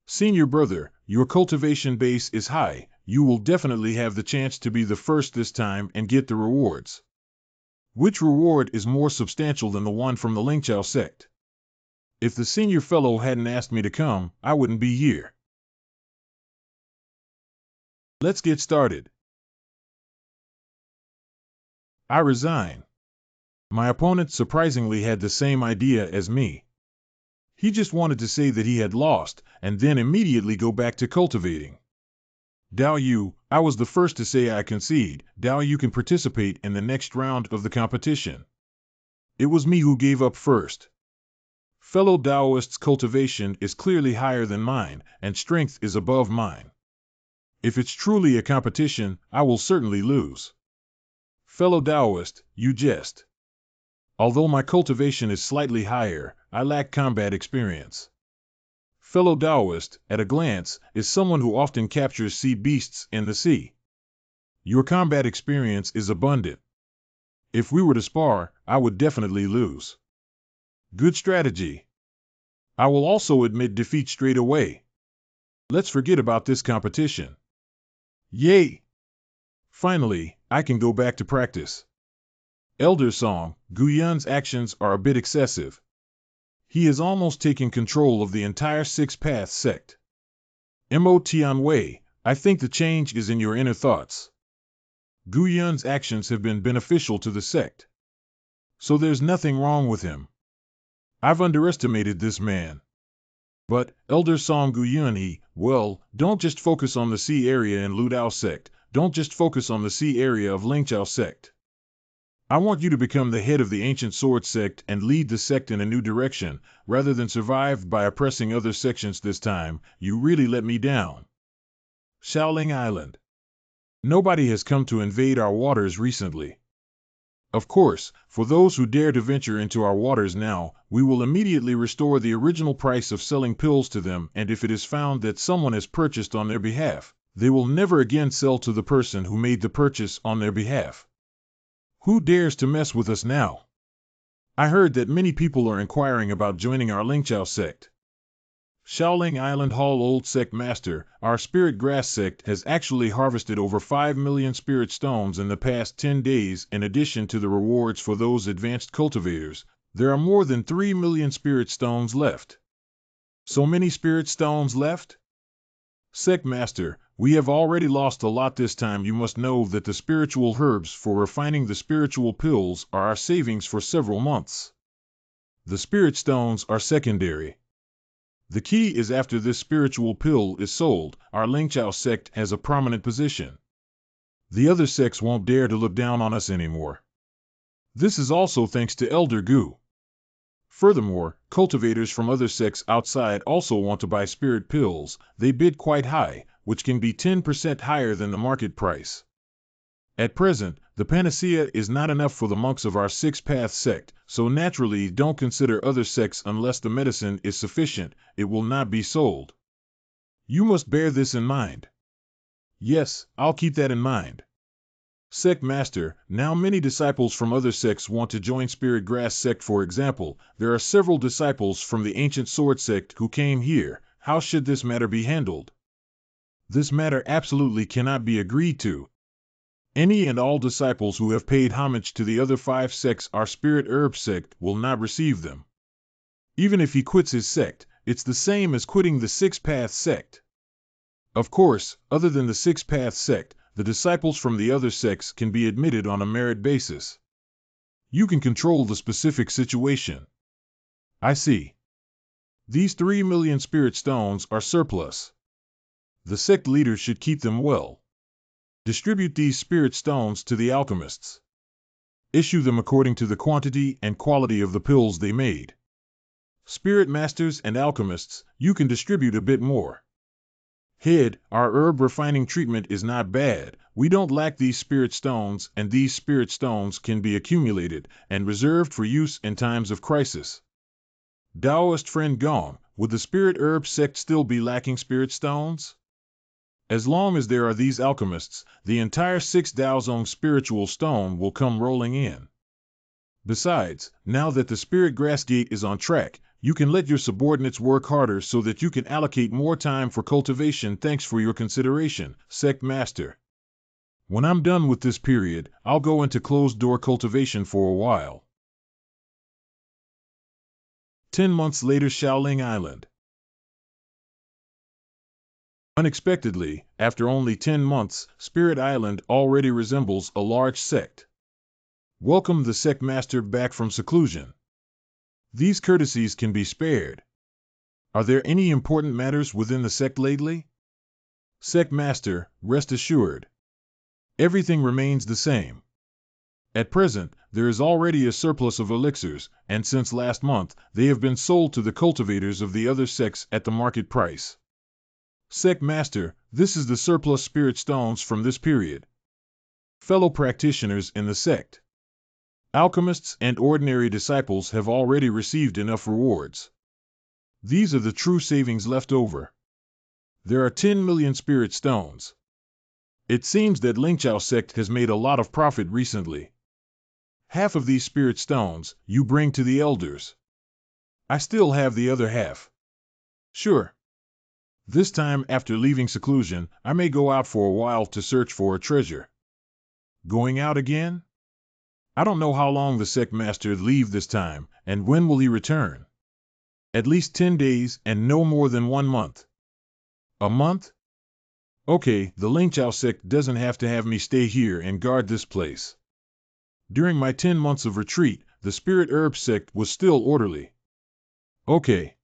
Senior brother, your cultivation base is high, you will definitely have the chance to be the first this time and get the rewards. Which reward is more substantial than the one from the Lingchao sect? If the senior fellow hadn't asked me to come, I wouldn't be here. Let's get started. I resign. My opponent surprisingly had the same idea as me. He just wanted to say that he had lost, and then immediately go back to cultivating. Dao Yu, I was the first to say I concede. Dao Yu can participate in the next round of the competition. It was me who gave up first. Fellow Daoist's cultivation is clearly higher than mine, and strength is above mine. If it's truly a competition, I will certainly lose. Fellow Daoist, you jest. Although my cultivation is slightly higher, I lack combat experience. Fellow Daoist, at a glance, is someone who often captures sea beasts in the sea. Your combat experience is abundant. If we were to spar, I would definitely lose. Good strategy. I will also admit defeat straight away. Let's forget about this competition. Yay! Finally, I can go back to practice. Elder Song, Guyun's actions are a bit excessive. He has almost taken control of the entire Six Paths sect. Mo Tianwei, I think the change is in your inner thoughts. Guyun's actions have been beneficial to the sect. So there's nothing wrong with him. I've underestimated this man. But, Elder Song Guyun, don't just focus on the sea area in Lu Dao sect, don't just focus on the sea area of Lingchao sect. I want you to become the head of the ancient sword sect and lead the sect in a new direction, rather than survive by oppressing other sections this time. You really let me down. Shaoling Island. Nobody has come to invade our waters recently. Of course, for those who dare to venture into our waters now, we will immediately restore the original price of selling pills to them, and if it is found that someone has purchased on their behalf, they will never again sell to the person who made the purchase on their behalf. Who dares to mess with us now? I heard that many people are inquiring about joining our Lingchao sect. Shaoling Island Hall Old Sect Master, our Spirit Grass sect has actually harvested over 5 million spirit stones in the past 10 days. In addition to the rewards for those advanced cultivators, there are more than 3 million spirit stones left. So many spirit stones left? Sect Master, we have already lost a lot this time. You must know that the spiritual herbs for refining the spiritual pills are our savings for several months. The spirit stones are secondary. The key is after this spiritual pill is sold, our Lingchao sect has a prominent position. The other sects won't dare to look down on us anymore. This is also thanks to Elder Gu. Furthermore, cultivators from other sects outside also want to buy spirit pills. They bid quite high, which can be 10% higher than the market price. At present, the panacea is not enough for the monks of our Six Paths sect, so naturally don't consider other sects unless the medicine is sufficient, it will not be sold. You must bear this in mind. Yes, I'll keep that in mind. Sect Master, now many disciples from other sects want to join Spirit Grass sect. For example, there are several disciples from the Ancient Sword sect who came here. How should this matter be handled? This matter absolutely cannot be agreed to. Any and all disciples who have paid homage to the other 5 sects our Spirit Herb sect will not receive them. Even if he quits his sect, it's the same as quitting the Six Paths sect. Of course, other than the Six Paths sect, the disciples from the other sects can be admitted on a merit basis. You can control the specific situation. I see. These 3 million spirit stones are surplus. The sect leaders should keep them well. Distribute these spirit stones to the alchemists. Issue them according to the quantity and quality of the pills they made. Spirit masters and alchemists, you can distribute a bit more. Head, our herb refining treatment is not bad. We don't lack these spirit stones, and these spirit stones can be accumulated and reserved for use in times of crisis. Taoist friend Gong, would the spirit herb sect still be lacking spirit stones? As long as there are these alchemists, the entire 6 Daozong spiritual stone will come rolling in. Besides, now that the spirit grass gate is on track, you can let your subordinates work harder so that you can allocate more time for cultivation. Thanks for your consideration, Sect Master. When I'm done with this period, I'll go into closed-door cultivation for a while. 10 months later, Shaoling Island. Unexpectedly, after only 10 months, Spirit Island already resembles a large sect. Welcome the Sect Master back from seclusion. These courtesies can be spared. Are there any important matters within the sect lately? Sect Master, rest assured. Everything remains the same. At present, there is already a surplus of elixirs, and since last month, they have been sold to the cultivators of the other sects at the market price. Sect Master, this is the surplus spirit stones from this period. Fellow practitioners in the sect. Alchemists and ordinary disciples have already received enough rewards. These are the true savings left over. There are 10 million spirit stones. It seems that Lingchao sect has made a lot of profit recently. Half of these spirit stones you bring to the elders. I still have the other half. Sure. This time after leaving seclusion, I may go out for a while to search for a treasure. Going out again? I don't know how long the sect master leave this time, and when will he return? At least 10 days and no more than 1 month. A month? Okay, the Lingchao sect doesn't have to have me stay here and guard this place. During my 10 months of retreat, the spirit herb sect was still orderly. Okay.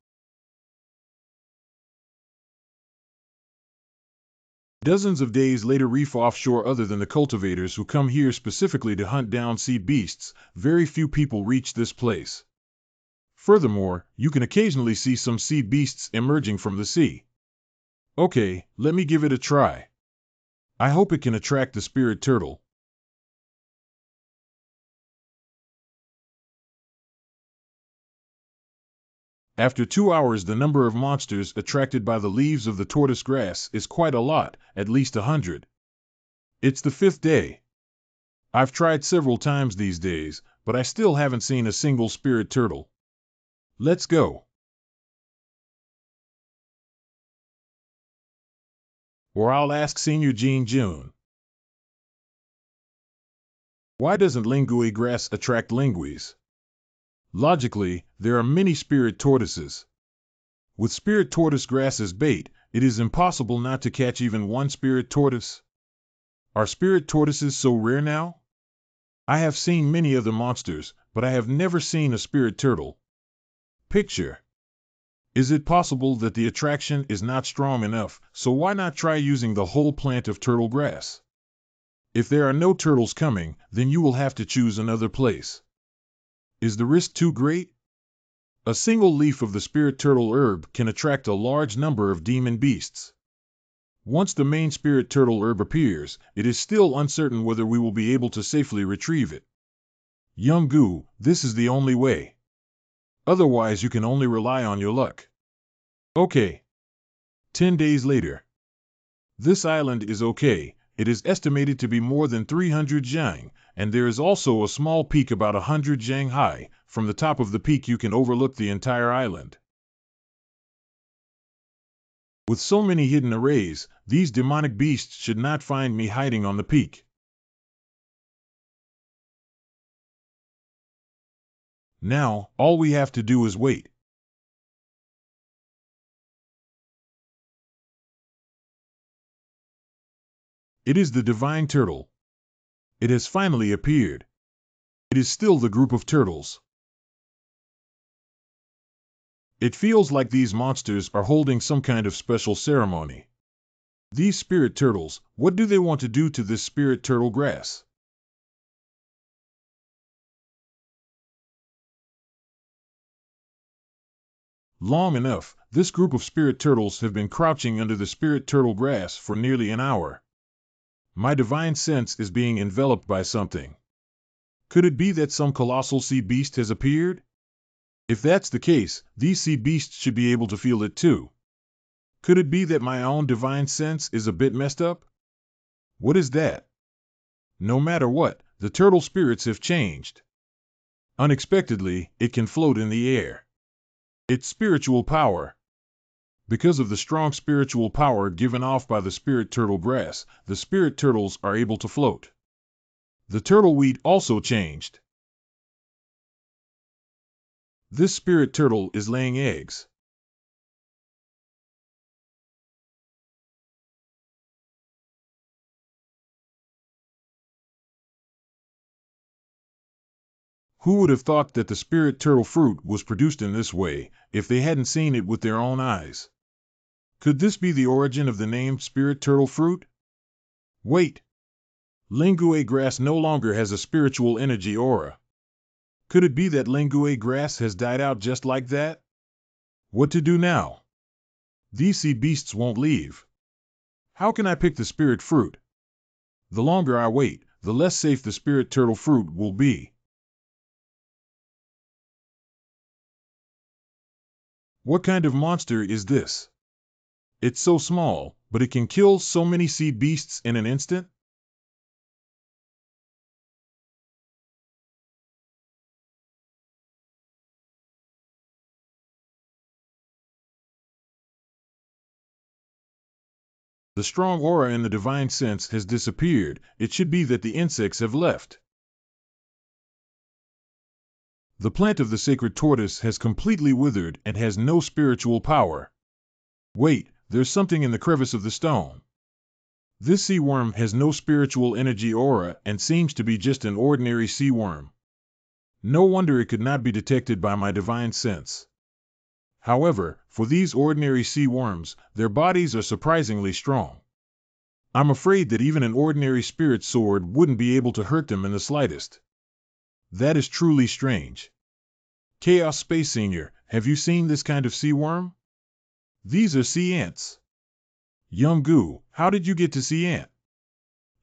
Dozens of days later, reef offshore. Other than the cultivators who come here specifically to hunt down sea beasts, very few people reach this place. Furthermore, you can occasionally see some sea beasts emerging from the sea. Okay, let me give it a try. I hope it can attract the spirit turtle. After 2 hours, the number of monsters attracted by the leaves of the tortoise grass is quite a lot, at least 100. It's the 5th day. I've tried several times these days, but I still haven't seen a single spirit turtle. Let's go. Or I'll ask Senior Jean June. Why doesn't lingui grass attract linguis? Logically, there are many spirit tortoises. With spirit tortoise grass as bait, it is impossible not to catch even one spirit tortoise. Are spirit tortoises so rare now? I have seen many other monsters, but I have never seen a spirit turtle. Picture. Is it possible that the attraction is not strong enough, so why not try using the whole plant of turtle grass? If there are no turtles coming, then you will have to choose another place. Is the risk too great? A single leaf of the spirit turtle herb can attract a large number of demon beasts. Once the main spirit turtle herb appears, it is still uncertain whether we will be able to safely retrieve it. Young Gu, this is the only way. Otherwise you can only rely on your luck. Okay. 10 days later. This island is okay. It is estimated to be more than 300 zhang, and there is also a small peak about 100 zhang high. From the top of the peak you can overlook the entire island. With so many hidden arrays, these demonic beasts should not find me hiding on the peak. Now, all we have to do is wait. It is the divine turtle. It has finally appeared. It is still the group of turtles. It feels like these monsters are holding some kind of special ceremony. These spirit turtles, what do they want to do to this spirit turtle grass? Long enough, this group of spirit turtles have been crouching under the spirit turtle grass for nearly an hour. My divine sense is being enveloped by something. Could it be that some colossal sea beast has appeared? If that's the case, these sea beasts should be able to feel it too. Could it be that my own divine sense is a bit messed up? What is that? No matter what, the turtle spirits have changed. Unexpectedly, it can float in the air. It's spiritual power. Because of the strong spiritual power given off by the spirit turtle grass, the spirit turtles are able to float. The turtle weed also changed. This spirit turtle is laying eggs. Who would have thought that the spirit turtle fruit was produced in this way, if they hadn't seen it with their own eyes? Could this be the origin of the name spirit turtle fruit? Wait! Lingue grass no longer has a spiritual energy aura. Could it be that lingue grass has died out just like that? What to do now? These sea beasts won't leave. How can I pick the spirit fruit? The longer I wait, the less safe the spirit turtle fruit will be. What kind of monster is this? It's so small, but it can kill so many sea beasts in an instant? The strong aura in the divine sense has disappeared. It should be that the insects have left. The plant of the sacred tortoise has completely withered and has no spiritual power. Wait, there's something in the crevice of the stone. This sea worm has no spiritual energy aura and seems to be just an ordinary sea worm. No wonder it could not be detected by my divine sense. However, for these ordinary sea worms, their bodies are surprisingly strong. I'm afraid that even an ordinary spirit sword wouldn't be able to hurt them in the slightest. That is truly strange. Chaos Space Senior, have you seen this kind of sea worm? These are sea ants. Young Gu, how did you get to Sea Ant?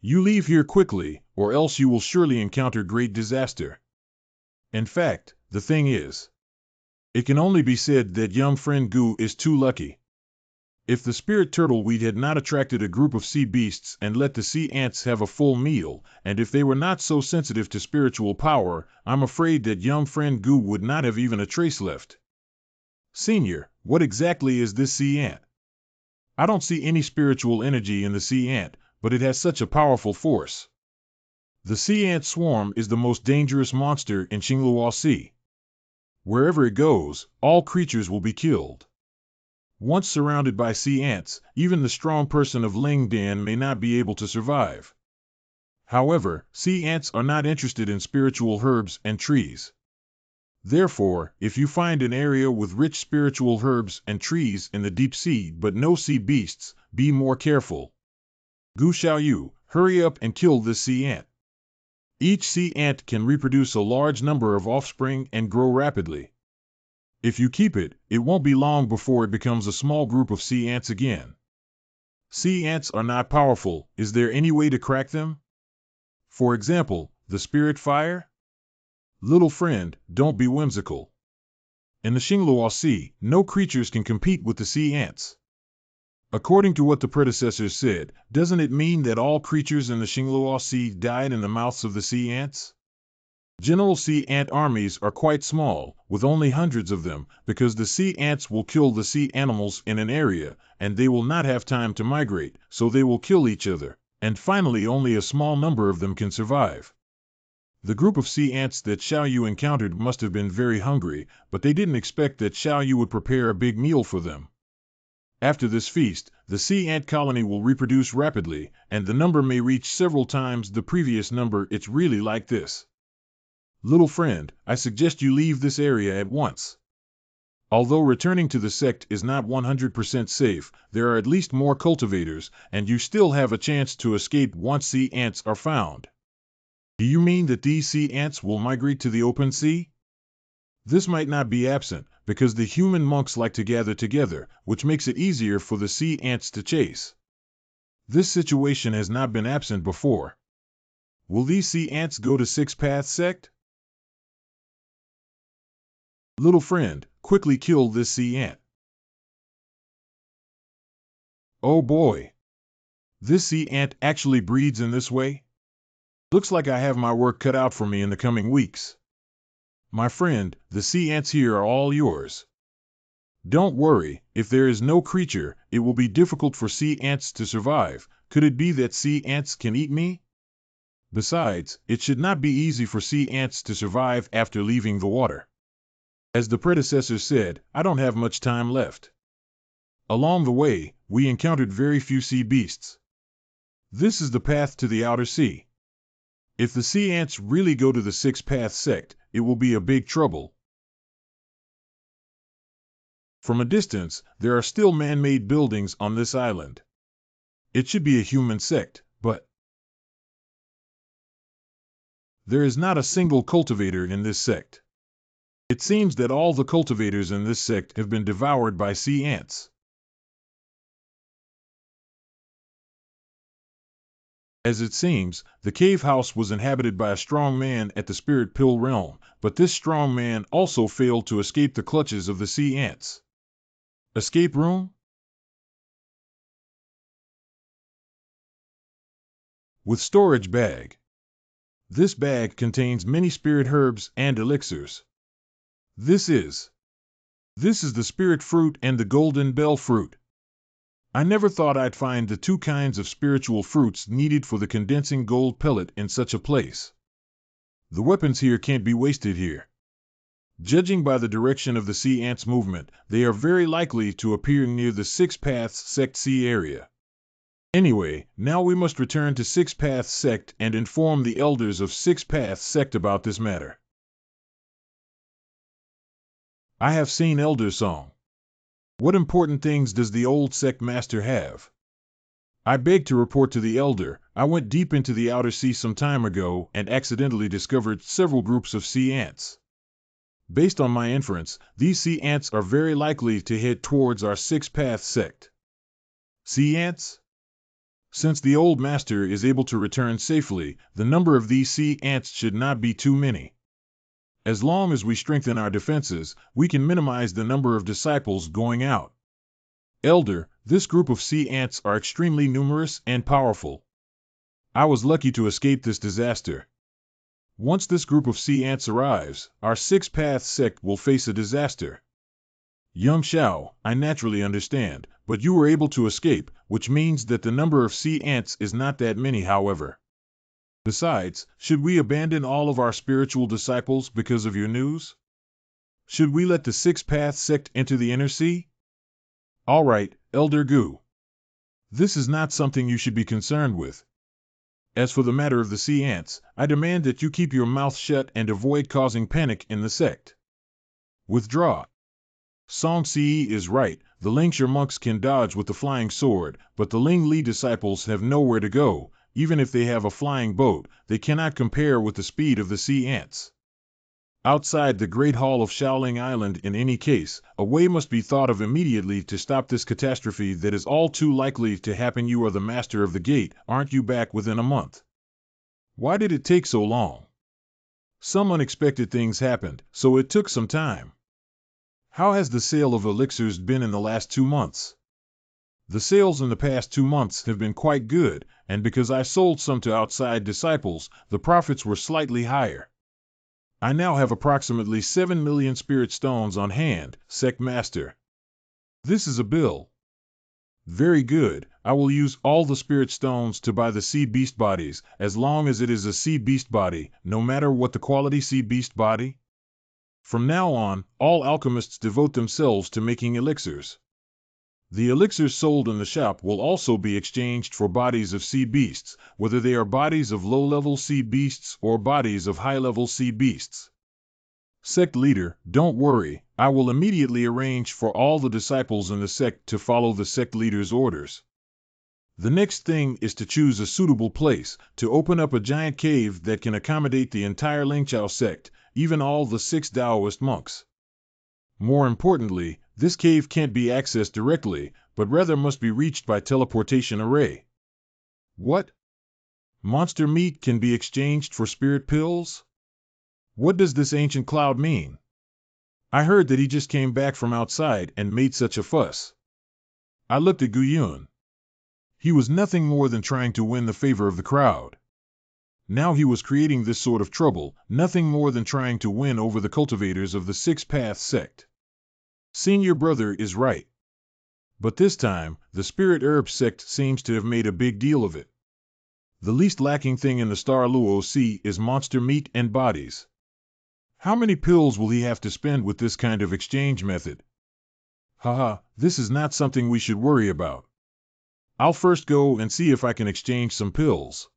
You leave here quickly, or else you will surely encounter great disaster. In fact, the thing is, it can only be said that young friend Gu is too lucky. If the spirit turtle weed had not attracted a group of sea beasts and let the sea ants have a full meal, and if they were not so sensitive to spiritual power, I'm afraid that young friend Gu would not have even a trace left. Senior, what exactly is this sea ant? I don't see any spiritual energy in the sea ant, but it has such a powerful force. The sea ant swarm is the most dangerous monster in Qingluo Sea. Wherever it goes, all creatures will be killed. Once surrounded by sea ants, even the strong person of Lingdan may not be able to survive. However, sea ants are not interested in spiritual herbs and trees. Therefore, if you find an area with rich spiritual herbs and trees in the deep sea but no sea beasts, be more careful. Gu Xiaoyu, hurry up and kill this sea ant. Each sea ant can reproduce a large number of offspring and grow rapidly. If you keep it, it won't be long before it becomes a small group of sea ants again. Sea ants are not powerful. Is there any way to crack them? For example, the spirit fire? Little friend, don't be whimsical. In the Qingluo Sea, no creatures can compete with the sea ants. According to what the predecessors said, doesn't it mean that all creatures in the Qingluo Sea died in the mouths of the sea ants? General sea ant armies are quite small, with only hundreds of them, because the sea ants will kill the sea animals in an area, and they will not have time to migrate, so they will kill each other, and finally only a small number of them can survive. The group of sea ants that Xiaoyu encountered must have been very hungry, but they didn't expect that Xiaoyu would prepare a big meal for them. After this feast, the sea ant colony will reproduce rapidly, and the number may reach several times the previous number. It's really like this. Little friend, I suggest you leave this area at once. Although returning to the sect is not 100% safe, there are at least more cultivators, and you still have a chance to escape once sea ants are found. Do you mean that these sea ants will migrate to the open sea? This might not be absent, because the human monks like to gather together, which makes it easier for the sea ants to chase. This situation has not been absent before. Will these sea ants go to Six Paths Sect? Little friend, quickly kill this sea ant. Oh boy! This sea ant actually breeds in this way? Looks like I have my work cut out for me in the coming weeks. My friend, the sea ants here are all yours. Don't worry, if there is no creature, it will be difficult for sea ants to survive. Could it be that sea ants can eat me? Besides, it should not be easy for sea ants to survive after leaving the water. As the predecessor said, I don't have much time left. Along the way, we encountered very few sea beasts. This is the path to the outer sea. If the sea ants really go to the Six Paths Sect, it will be a big trouble. From a distance, there are still man-made buildings on this island. It should be a human sect, but there is not a single cultivator in this sect. It seems that all the cultivators in this sect have been devoured by sea ants. As it seems, the cave house was inhabited by a strong man at the spirit pill realm, but this strong man also failed to escape the clutches of the sea ants. Escape room? With storage bag. This bag contains many spirit herbs and elixirs. This is the spirit fruit and the golden bell fruit. I never thought I'd find the two kinds of spiritual fruits needed for the condensing gold pellet in such a place. The weapons here can't be wasted here. Judging by the direction of the sea ants' movement, they are very likely to appear near the Six Paths Sect sea area. Anyway, now we must return to Six Paths Sect and inform the elders of Six Paths Sect about this matter. I have seen Elder Song. What important things does the old sect master have? I beg to report to the elder, I went deep into the outer sea some time ago and accidentally discovered several groups of sea ants. Based on my inference, these sea ants are very likely to head towards our Six Paths Sect. Sea ants? Since the old master is able to return safely, the number of these sea ants should not be too many. As long as we strengthen our defenses, we can minimize the number of disciples going out. Elder, this group of sea ants are extremely numerous and powerful. I was lucky to escape this disaster. Once this group of sea ants arrives, our Six Paths Sect will face a disaster. Young Xiao, I naturally understand, but you were able to escape, which means that the number of sea ants is not that many, however. Besides, should we abandon all of our spiritual disciples because of your news? Should we let the Six Paths Sect enter the inner sea? All right, Elder Gu. This is not something you should be concerned with. As for the matter of the sea ants, I demand that you keep your mouth shut and avoid causing panic in the sect. Withdraw. Song Si is right, the Lingxia monks can dodge with the flying sword, but the Ling Li disciples have nowhere to go. Even if they have a flying boat, they cannot compare with the speed of the sea ants. Outside the Great Hall of Shaoling Island, in any case, a way must be thought of immediately to stop this catastrophe that is all too likely to happen. You are the master of the gate, aren't you back within a month? Why did it take so long? Some unexpected things happened, so it took some time. How has the sale of elixirs been in the last 2 months? The sales in the past 2 months have been quite good, and because I sold some to outside disciples, the profits were slightly higher. I now have approximately 7 million spirit stones on hand, Sect Master. This is a bill. Very good, I will use all the spirit stones to buy the sea beast bodies, as long as it is a sea beast body, no matter what the quality sea beast body. From now on, all alchemists devote themselves to making elixirs. The elixirs sold in the shop will also be exchanged for bodies of sea beasts, whether they are bodies of low-level sea beasts or bodies of high-level sea beasts. Sect leader, don't worry, I will immediately arrange for all the disciples in the sect to follow the sect leader's orders. The next thing is to choose a suitable place, to open up a giant cave that can accommodate the entire Lingqiao sect, even all the 6 Taoist monks. More importantly, this cave can't be accessed directly, but rather must be reached by teleportation array. What? Monster meat can be exchanged for spirit pills? What does this ancient cloud mean? I heard that he just came back from outside and made such a fuss. I looked at Gu Yun. He was nothing more than trying to win the favor of the crowd. Now he was creating this sort of trouble, nothing more than trying to win over the cultivators of the Six Path sect. Senior brother is right. But this time, the Spirit Herb sect seems to have made a big deal of it. The least lacking thing in the Star Luo Sea is monster meat and bodies. How many pills will he have to spend with this kind of exchange method? Haha, this is not something we should worry about. I'll first go and see if I can exchange some pills.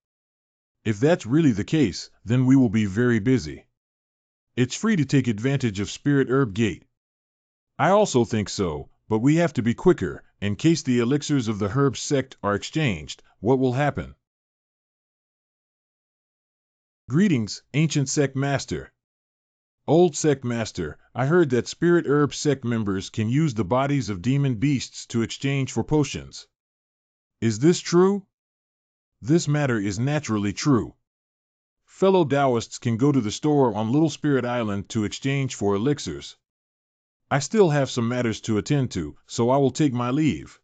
If that's really the case, then we will be very busy. It's free to take advantage of Spirit Herb Gate. I also think so, but we have to be quicker, in case the elixirs of the Herb sect are exchanged. What will happen? Greetings, ancient sect master. Old sect master, I heard that Spirit Herb sect members can use the bodies of demon beasts to exchange for potions. Is this true? This matter is naturally true. Fellow Taoists can go to the store on Little Spirit Island to exchange for elixirs. I still have some matters to attend to, so I will take my leave.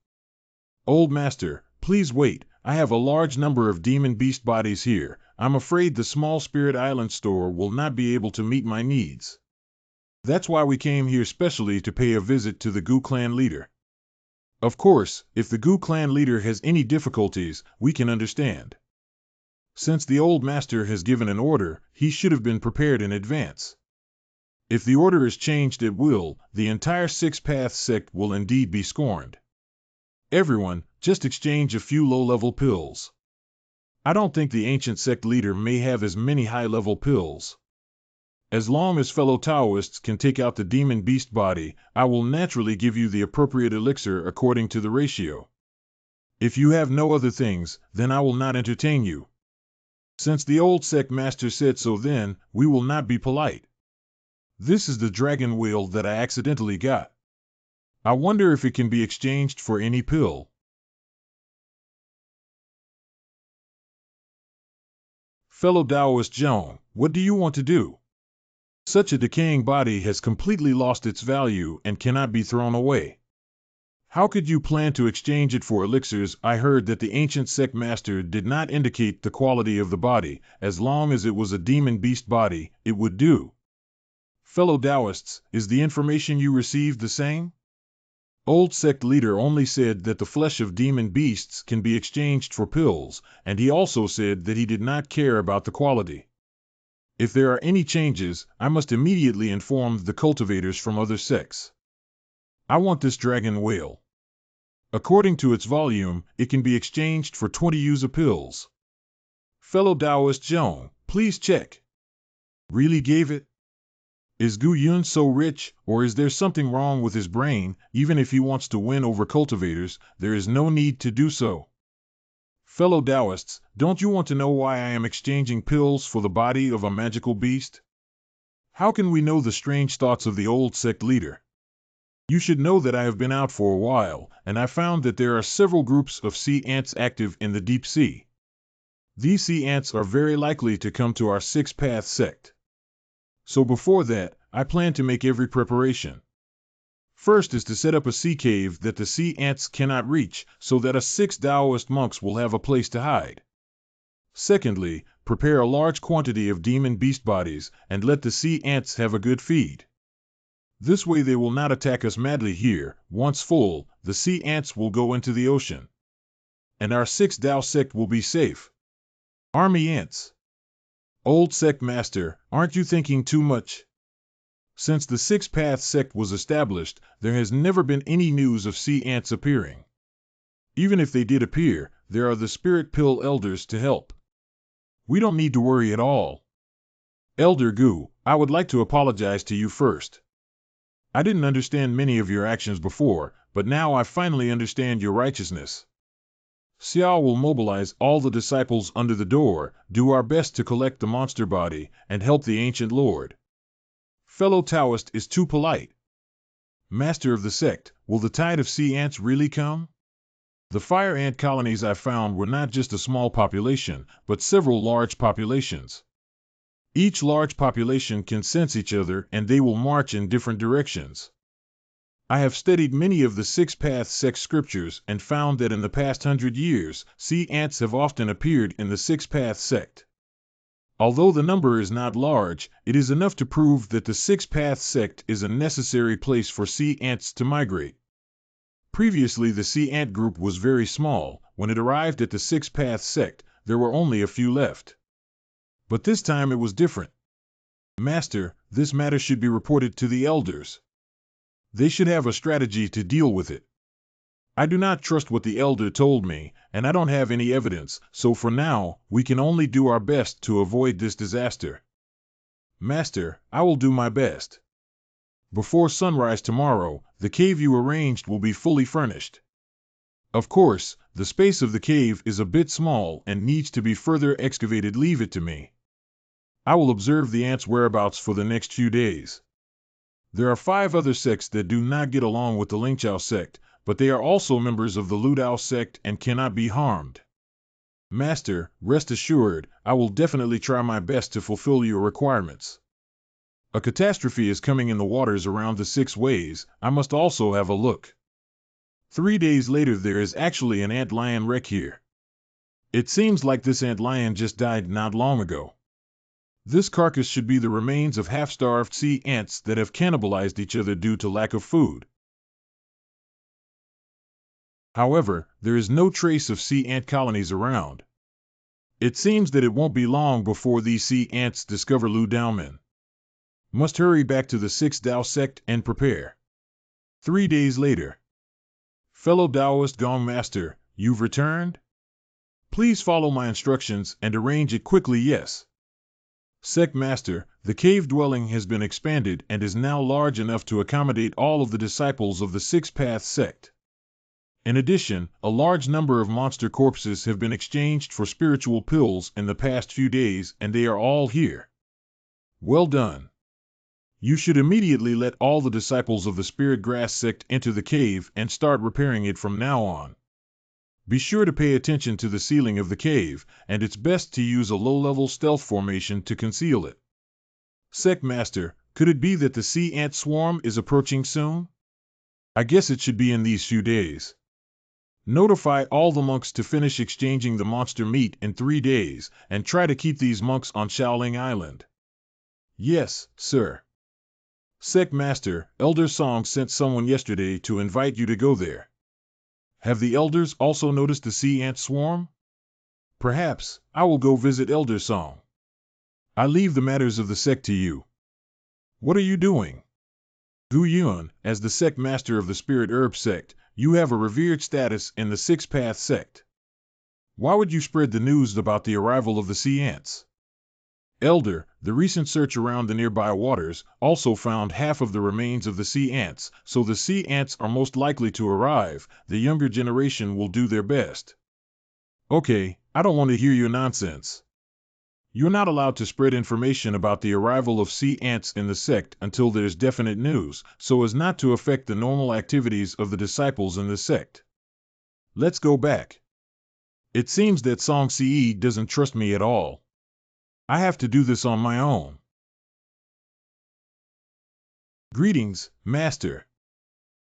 Old master, please wait. I have a large number of demon beast bodies here. I'm afraid the small Spirit Island store will not be able to meet my needs. That's why we came here specially to pay a visit to the Gu clan leader. Of course, if the Gu clan leader has any difficulties, we can understand. Since the old master has given an order, he should have been prepared in advance. If the order is changed at will, the entire Six Path sect will indeed be scorned. Everyone, just exchange a few low-level pills. I don't think the ancient sect leader may have as many high-level pills. As long as fellow Taoists can take out the demon beast body, I will naturally give you the appropriate elixir according to the ratio. If you have no other things, then I will not entertain you. Since the old sect master said so, then we will not be polite. This is the dragon wheel that I accidentally got. I wonder if it can be exchanged for any pill. Fellow Taoist Zhong, what do you want to do? Such a decaying body has completely lost its value and cannot be thrown away. How could you plan to exchange it for elixirs? I heard that the ancient sect master did not indicate the quality of the body. As long as it was a demon beast body, it would do. Fellow Taoists, is the information you received the same? Old sect leader only said that the flesh of demon beasts can be exchanged for pills, and he also said that he did not care about the quality. If there are any changes, I must immediately inform the cultivators from other sects. I want this dragon whale. According to its volume, it can be exchanged for 20 user pills. Fellow Taoist Zhong, please check. Really gave it? Is Gu Yun so rich, or is there something wrong with his brain? Even if he wants to win over cultivators, there is no need to do so. Fellow Taoists, don't you want to know why I am exchanging pills for the body of a magical beast? How can we know the strange thoughts of the old sect leader? You should know that I have been out for a while, and I found that there are several groups of sea ants active in the deep sea. These sea ants are very likely to come to our Six Path sect. So before that, I plan to make every preparation. First is to set up a sea cave that the sea ants cannot reach, so that us 6 Taoist monks will have a place to hide. Secondly, prepare a large quantity of demon beast bodies, and let the sea ants have a good feed. This way they will not attack us madly here. Once full, the sea ants will go into the ocean. And our 6 Tao sect will be safe. Army ants. Old sect master, aren't you thinking too much? Since the Six Path sect was established, there has never been any news of sea ants appearing. Even if they did appear, there are the spirit pill elders to help. We don't need to worry at all. Elder Gu, I would like to apologize to you first. I didn't understand many of your actions before, but now I finally understand your righteousness. Xiao will mobilize all the disciples under the door, do our best to collect the monster body, and help the ancient lord. Fellow Taoist is too polite. Master of the sect, will the tide of sea ants really come? The fire ant colonies I found were not just a small population, but several large populations. Each large population can sense each other and they will march in different directions. I have studied many of the Six Paths sect scriptures and found that in the past 100 years, sea ants have often appeared in the Six Paths sect. Although the number is not large, it is enough to prove that the Six Paths sect is a necessary place for sea ants to migrate. Previously, the sea ant group was very small. When it arrived at the Six Paths sect, there were only a few left. But this time it was different. Master, this matter should be reported to the elders. They should have a strategy to deal with it. I do not trust what the elder told me, and I don't have any evidence, so for now, we can only do our best to avoid this disaster. Master, I will do my best. Before sunrise tomorrow, the cave you arranged will be fully furnished. Of course, the space of the cave is a bit small and needs to be further excavated. Leave it to me. I will observe the ants' whereabouts for the next few days. There are 5 other sects that do not get along with the Lingqiao sect, but they are also members of the Lu Dao sect and cannot be harmed. Master, rest assured, I will definitely try my best to fulfill your requirements. A catastrophe is coming in the waters around the 6 ways. I must also have a look. 3 days later, there is actually an ant-lion wreck here. It seems like this ant-lion just died not long ago. This carcass should be the remains of half-starved sea ants that have cannibalized each other due to lack of food. However, there is no trace of sea ant colonies around. It seems that it won't be long before these sea ants discover Lu Tianbing. Must hurry back to the 6th Dao sect and prepare. 3 days later. Fellow Taoist Gong Master, you've returned? Please follow my instructions and arrange it quickly. Yes. Sect Master, the cave dwelling has been expanded and is now large enough to accommodate all of the disciples of the Six Paths sect. In addition, a large number of monster corpses have been exchanged for spiritual pills in the past few days, and they are all here. Well done. You should immediately let all the disciples of the Spirit Grass sect enter the cave and start repairing it from now on. Be sure to pay attention to the ceiling of the cave, and it's best to use a low-level stealth formation to conceal it. Sect Master, could it be that the sea ant swarm is approaching soon? I guess it should be in these few days. Notify all the monks to finish exchanging the monster meat in 3 days, and try to keep these monks on Shaoling Island. Yes, sir. Sect Master, Elder Song sent someone yesterday to invite you to go there. Have the elders also noticed the sea ant swarm? Perhaps, I will go visit Elder Song. I leave the matters of the sect to you. What are you doing? Gu Yuan, as the sect master of the Spirit Herb sect, you have a revered status in the Six Paths sect. Why would you spread the news about the arrival of the sea ants? Elder, the recent search around the nearby waters also found half of the remains of the sea ants, so the sea ants are most likely to arrive. The younger generation will do their best. Okay, I don't want to hear your nonsense. You're not allowed to spread information about the arrival of sea ants in the sect until there's definite news, so as not to affect the normal activities of the disciples in the sect. Let's go back. It seems that Song Ce doesn't trust me at all. I have to do this on my own. Greetings, Master.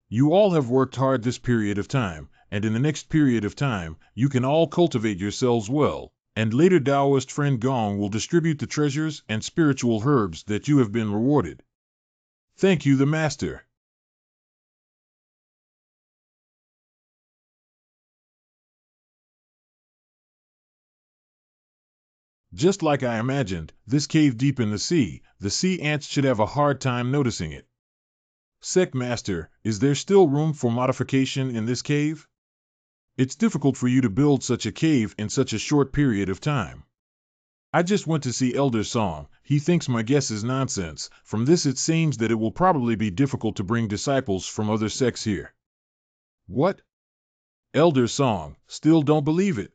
You all have worked hard this period of time, and in the next period of time, you can all cultivate yourselves well, and later Taoist friend Gong will distribute the treasures and spiritual herbs that you have been rewarded. Thank you, the Master. Just like I imagined, this cave deep in the sea ants should have a hard time noticing it. Sect Master, is there still room for modification in this cave? It's difficult for you to build such a cave in such a short period of time. I just went to see Elder Song. he thinks my guess is nonsense. From this it seems that it will probably be difficult to bring disciples from other sects here. What? Elder Song, still don't believe it?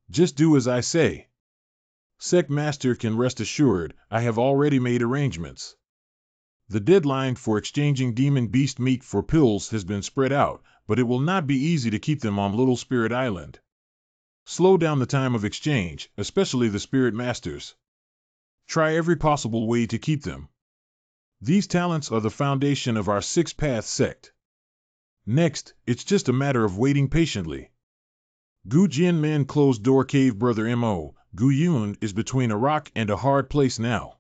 Just do as I say. Sect Master can rest assured, I have already made arrangements. The deadline for exchanging demon beast meat for pills has been spread out, but it will not be easy to keep them on Little Spirit Island. Slow down the time of exchange, especially the Spirit Masters. Try every possible way to keep them. These talents are the foundation of our six-path sect. Next, it's just a matter of waiting patiently. Gu Jianmen closed door cave brother Mo. Gu Yun is between a rock and a hard place now.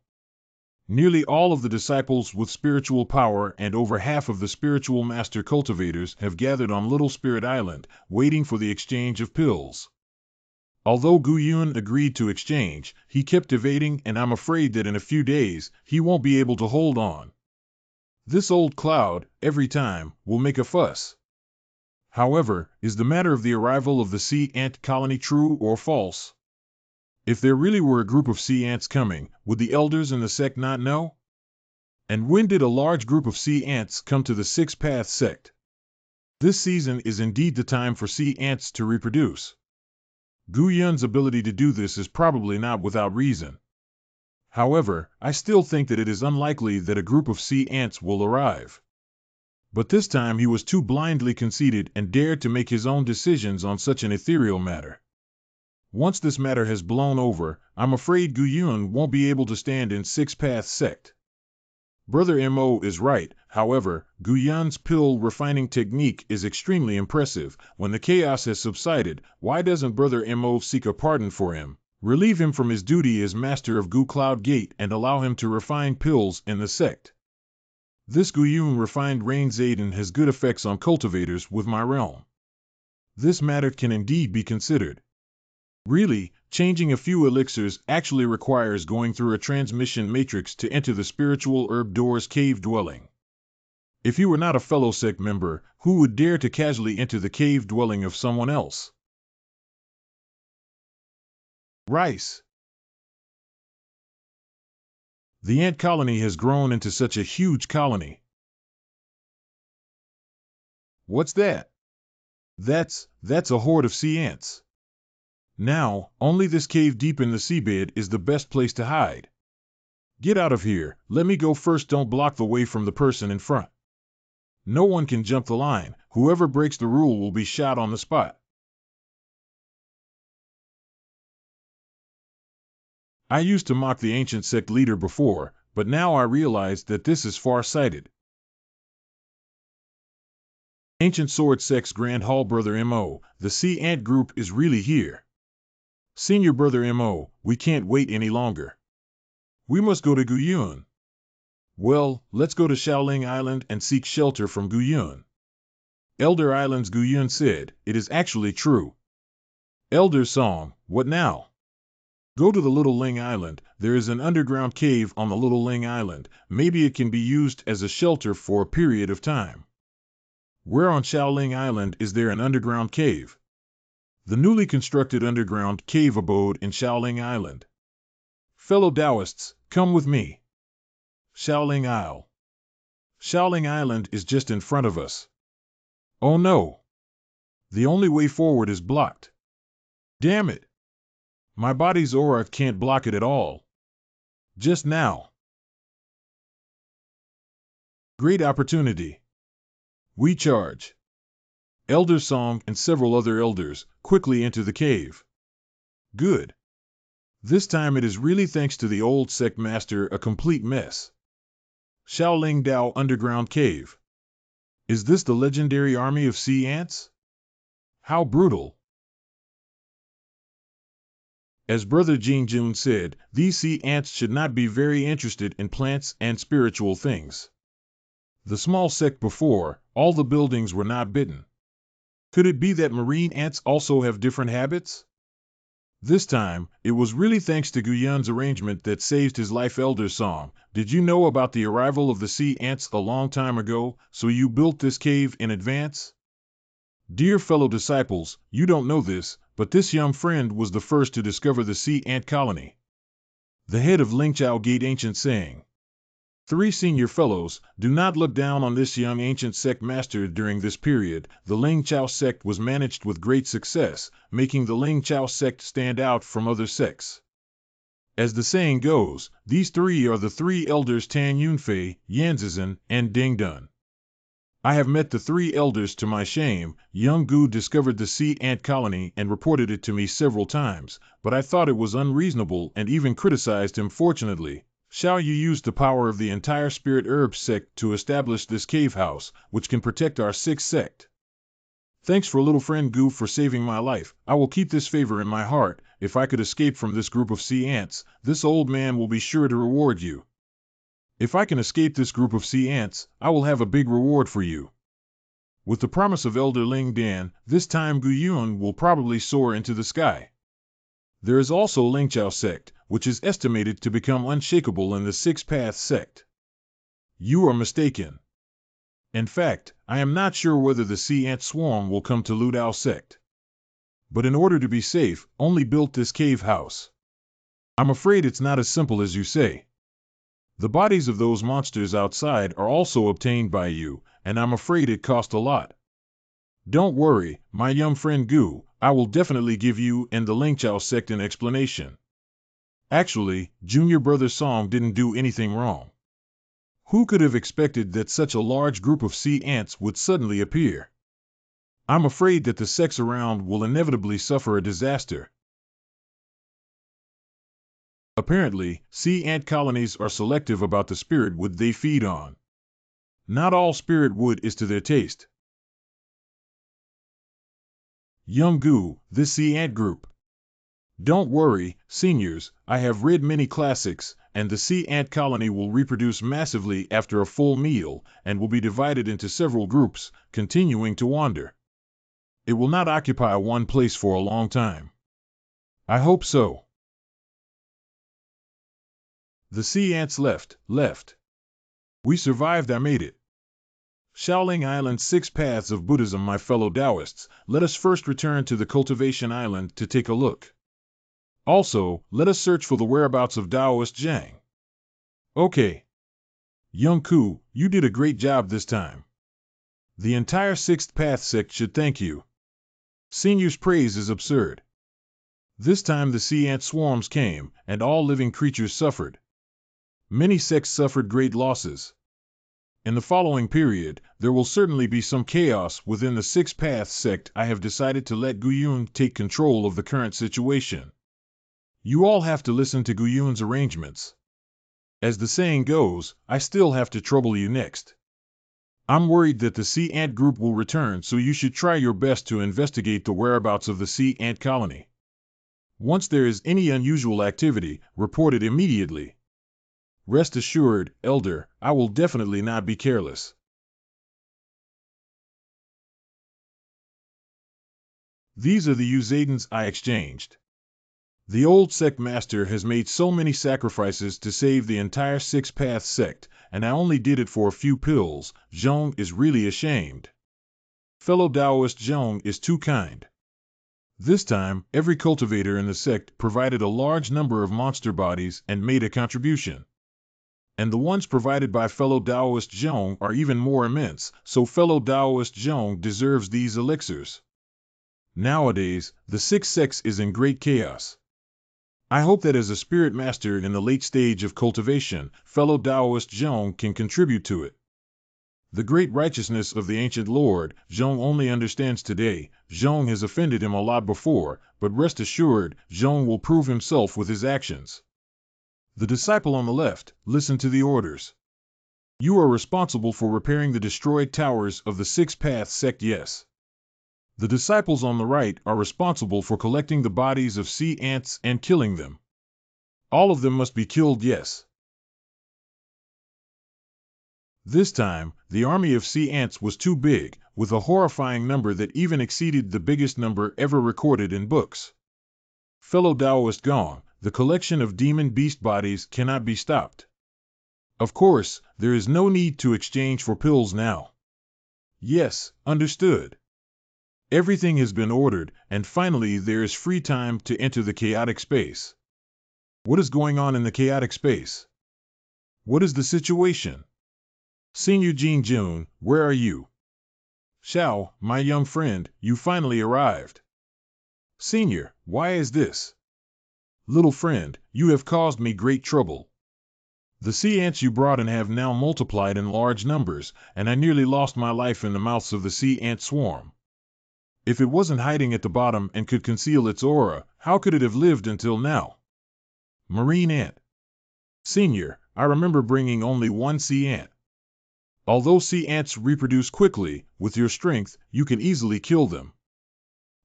Nearly all of the disciples with spiritual power and over half of the spiritual master cultivators have gathered on Little Spirit Island, waiting for the exchange of pills. Although Gu Yun agreed to exchange, he kept evading, and I'm afraid that in a few days, he won't be able to hold on. This old cloud, every time, will make a fuss. However, is the matter of the arrival of the sea ant colony true or false? If there really were a group of sea ants coming, would the elders in the sect not know? And when did a large group of sea ants come to the six-path sect? This season is indeed the time for sea ants to reproduce. Gu Yun's ability to do this is probably not without reason. However, I still think that it is unlikely that a group of sea ants will arrive. But this time he was too blindly conceited and dared to make his own decisions on such an ethereal matter. Once this matter has blown over, I'm afraid Gu Yun won't be able to stand in six-path sect. Brother Mo is right, however, Gu Yun's pill refining technique is extremely impressive. When the chaos has subsided, why doesn't Brother Mo seek a pardon for him, relieve him from his duty as master of Gu Cloud Gate, and allow him to refine pills in the sect? This Gu Yun refined Rain Zayden has good effects on cultivators with my realm. This matter can indeed be considered. Really, changing a few elixirs actually requires going through a transmission matrix to enter the spiritual herb door's cave dwelling. If you were not a fellow sect member, who would dare to casually enter the cave dwelling of someone else? Rice. The ant colony has grown into such a huge colony. What's that? That's a horde of sea ants. Now, only this cave deep in the seabed is the best place to hide. Get out of here, let me go first, don't block the way from the person in front. No one can jump the line, whoever breaks the rule will be shot on the spot. I used to mock the ancient sect leader before, but now I realize that this is far-sighted. Ancient Sword Sect's Grand Hall Brother Mo, the Sea Ant group is really here. Senior Brother Mo, we can't wait any longer. We must go to Gu Yun. Well, let's go to Shaoling Island and seek shelter from Gu Yun. Elder Island's Gu Yun said, it is actually true. Elder Song, what now? Go to the Little Ling Island, there is an underground cave on the Little Ling Island, maybe it can be used as a shelter for a period of time. Where on Shaoling Island is there an underground cave? The newly constructed underground cave abode in Shaoling Island. Fellow Taoists, come with me. Shaoling Isle. Shaoling Island is just in front of us. Oh no! The only way forward is blocked. Damn it! My body's aura can't block it at all. Just now. Great opportunity. We charge. Elder Song and several other elders quickly enter the cave. Good. This time it is really thanks to the old sect master a complete mess. Shaoling Dao Underground Cave. Is this the legendary army of sea ants? How brutal. As Brother Jingjun said, these sea ants should not be very interested in plants and spiritual things. The small sect before, all the buildings were not bitten. Could it be that marine ants also have different habits? This time, it was really thanks to Gu Yun's arrangement that saved his life. Elder Song, did you know about the arrival of the sea ants a long time ago, so you built this cave in advance? Dear fellow disciples, you don't know this, but this young friend was the first to discover the sea ant colony. The head of Lingchao Gate Ancient saying, 3 senior fellows, do not look down on this young ancient sect master. During this period, the Lingchao sect was managed with great success, making the Lingchao sect stand out from other sects. As the saying goes, these 3 are the 3 elders Tan Yunfei, Yanzizan, and Ding Dun. I have met the 3 elders to my shame. Young Gu discovered the sea ant colony and reported it to me several times, but I thought it was unreasonable and even criticized him. Fortunately, Xiao Yu used the power of the entire spirit herb sect to establish this cave house, which can protect our 6th sect. Thanks for little friend Gu for saving my life. I will keep this favor in my heart. If I could escape from this group of sea ants, this old man will be sure to reward you. If I can escape this group of sea ants, I will have a big reward for you. With the promise of Elder Ling Dan, this time Gu Yun will probably soar into the sky. There is also Lingchao sect, which is estimated to become unshakable in the 6th Path sect. You are mistaken. In fact, I am not sure whether the sea ant swarm will come to Lu Dao sect. But in order to be safe, only built this cave house. I'm afraid it's not as simple as you say. The bodies of those monsters outside are also obtained by you, and I'm afraid it cost a lot. Don't worry, my young friend Gu, I will definitely give you and the Lingchao sect an explanation. Actually, Junior Brother Song didn't do anything wrong. Who could have expected that such a large group of sea ants would suddenly appear? I'm afraid that the sects around will inevitably suffer a disaster. Apparently, sea ant colonies are selective about the spirit wood they feed on. Not all spirit wood is to their taste. Young Gu, this sea ant group. Don't worry, seniors, I have read many classics, and the sea ant colony will reproduce massively after a full meal, and will be divided into several groups, continuing to wander. It will not occupy one place for a long time. I hope so. The sea ants left. We survived. I made it. Shaoling Island 6 Paths of Buddhism. My fellow Taoists, let us first return to the Cultivation Island to take a look. Also, let us search for the whereabouts of Taoist Zhang. Okay. Young Ku, you did a great job this time. The entire 6th Path sect should thank you. Senior's praise is absurd. This time the sea ant swarms came, and all living creatures suffered. Many sects suffered great losses. In the following period, there will certainly be some chaos within the 6th Path sect. I have decided to let Gu Yun take control of the current situation. You all have to listen to Gu Yun's arrangements. As the saying goes, I still have to trouble you next. I'm worried that the sea ant group will return, so you should try your best to investigate the whereabouts of the sea ant colony. Once there is any unusual activity, report it immediately. Rest assured, Elder, I will definitely not be careless. These are the Uzadens I exchanged. The old sect master has made so many sacrifices to save the entire 6th Path sect, and I only did it for a few pills. Zhong is really ashamed. Fellow Taoist Zhong is too kind. This time, every cultivator in the sect provided a large number of monster bodies and made a contribution. And the ones provided by fellow Taoist Zhong are even more immense, so fellow Taoist Zhong deserves these elixirs. Nowadays, the 6th sect is in great chaos. I hope that as a spirit master in the late stage of cultivation, fellow Taoist Zhong can contribute to it. The great righteousness of the ancient Lord, Zhong only understands today. Zhong has offended him a lot before, but rest assured, Zhong will prove himself with his actions. The disciple on the left, listen to the orders. You are responsible for repairing the destroyed towers of the 6th Path sect. Yes. The disciples on the right are responsible for collecting the bodies of sea ants and killing them. All of them must be killed. Yes. This time, the army of sea ants was too big, with a horrifying number that even exceeded the biggest number ever recorded in books. Fellow Taoist Gong, the collection of demon beast bodies cannot be stopped. Of course, there is no need to exchange for pills now. Yes, understood. Everything has been ordered, and finally there is free time to enter the chaotic space. What is going on in the chaotic space? What is the situation? Senior Jean June, where are you? Xiao, my young friend, you finally arrived. Senior, why is this? Little friend, you have caused me great trouble. The sea ants you brought in have now multiplied in large numbers, and I nearly lost my life in the mouths of the sea ant swarm. If it wasn't hiding at the bottom and could conceal its aura, how could it have lived until now? Marine ant. Senior, I remember bringing only one sea ant. Although sea ants reproduce quickly, with your strength, you can easily kill them.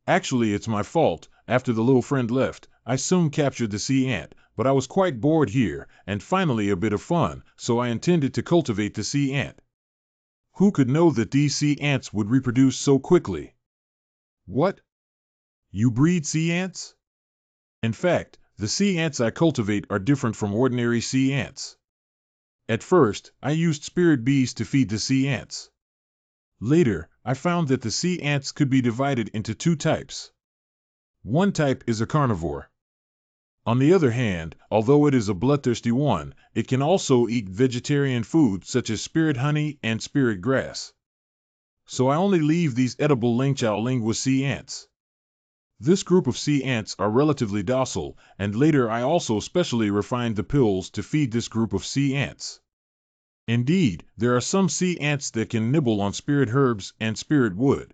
Actually, it's my fault. After the little friend left, I soon captured the sea ant, but I was quite bored here, and finally a bit of fun, so I intended to cultivate the sea ant. Who could know that these sea ants would reproduce so quickly? What? You breed sea ants? In fact, the sea ants I cultivate are different from ordinary sea ants. At first, I used spirit bees to feed the sea ants. Later, I found that the sea ants could be divided into two types. One type is a carnivore. On the other hand, although it is a bloodthirsty one, it can also eat vegetarian food such as spirit honey and spirit grass. So I only leave these edible lingua sea ants. This group of sea ants are relatively docile, and later I also specially refined the pills to feed this group of sea ants. Indeed, there are some sea ants that can nibble on spirit herbs and spirit wood.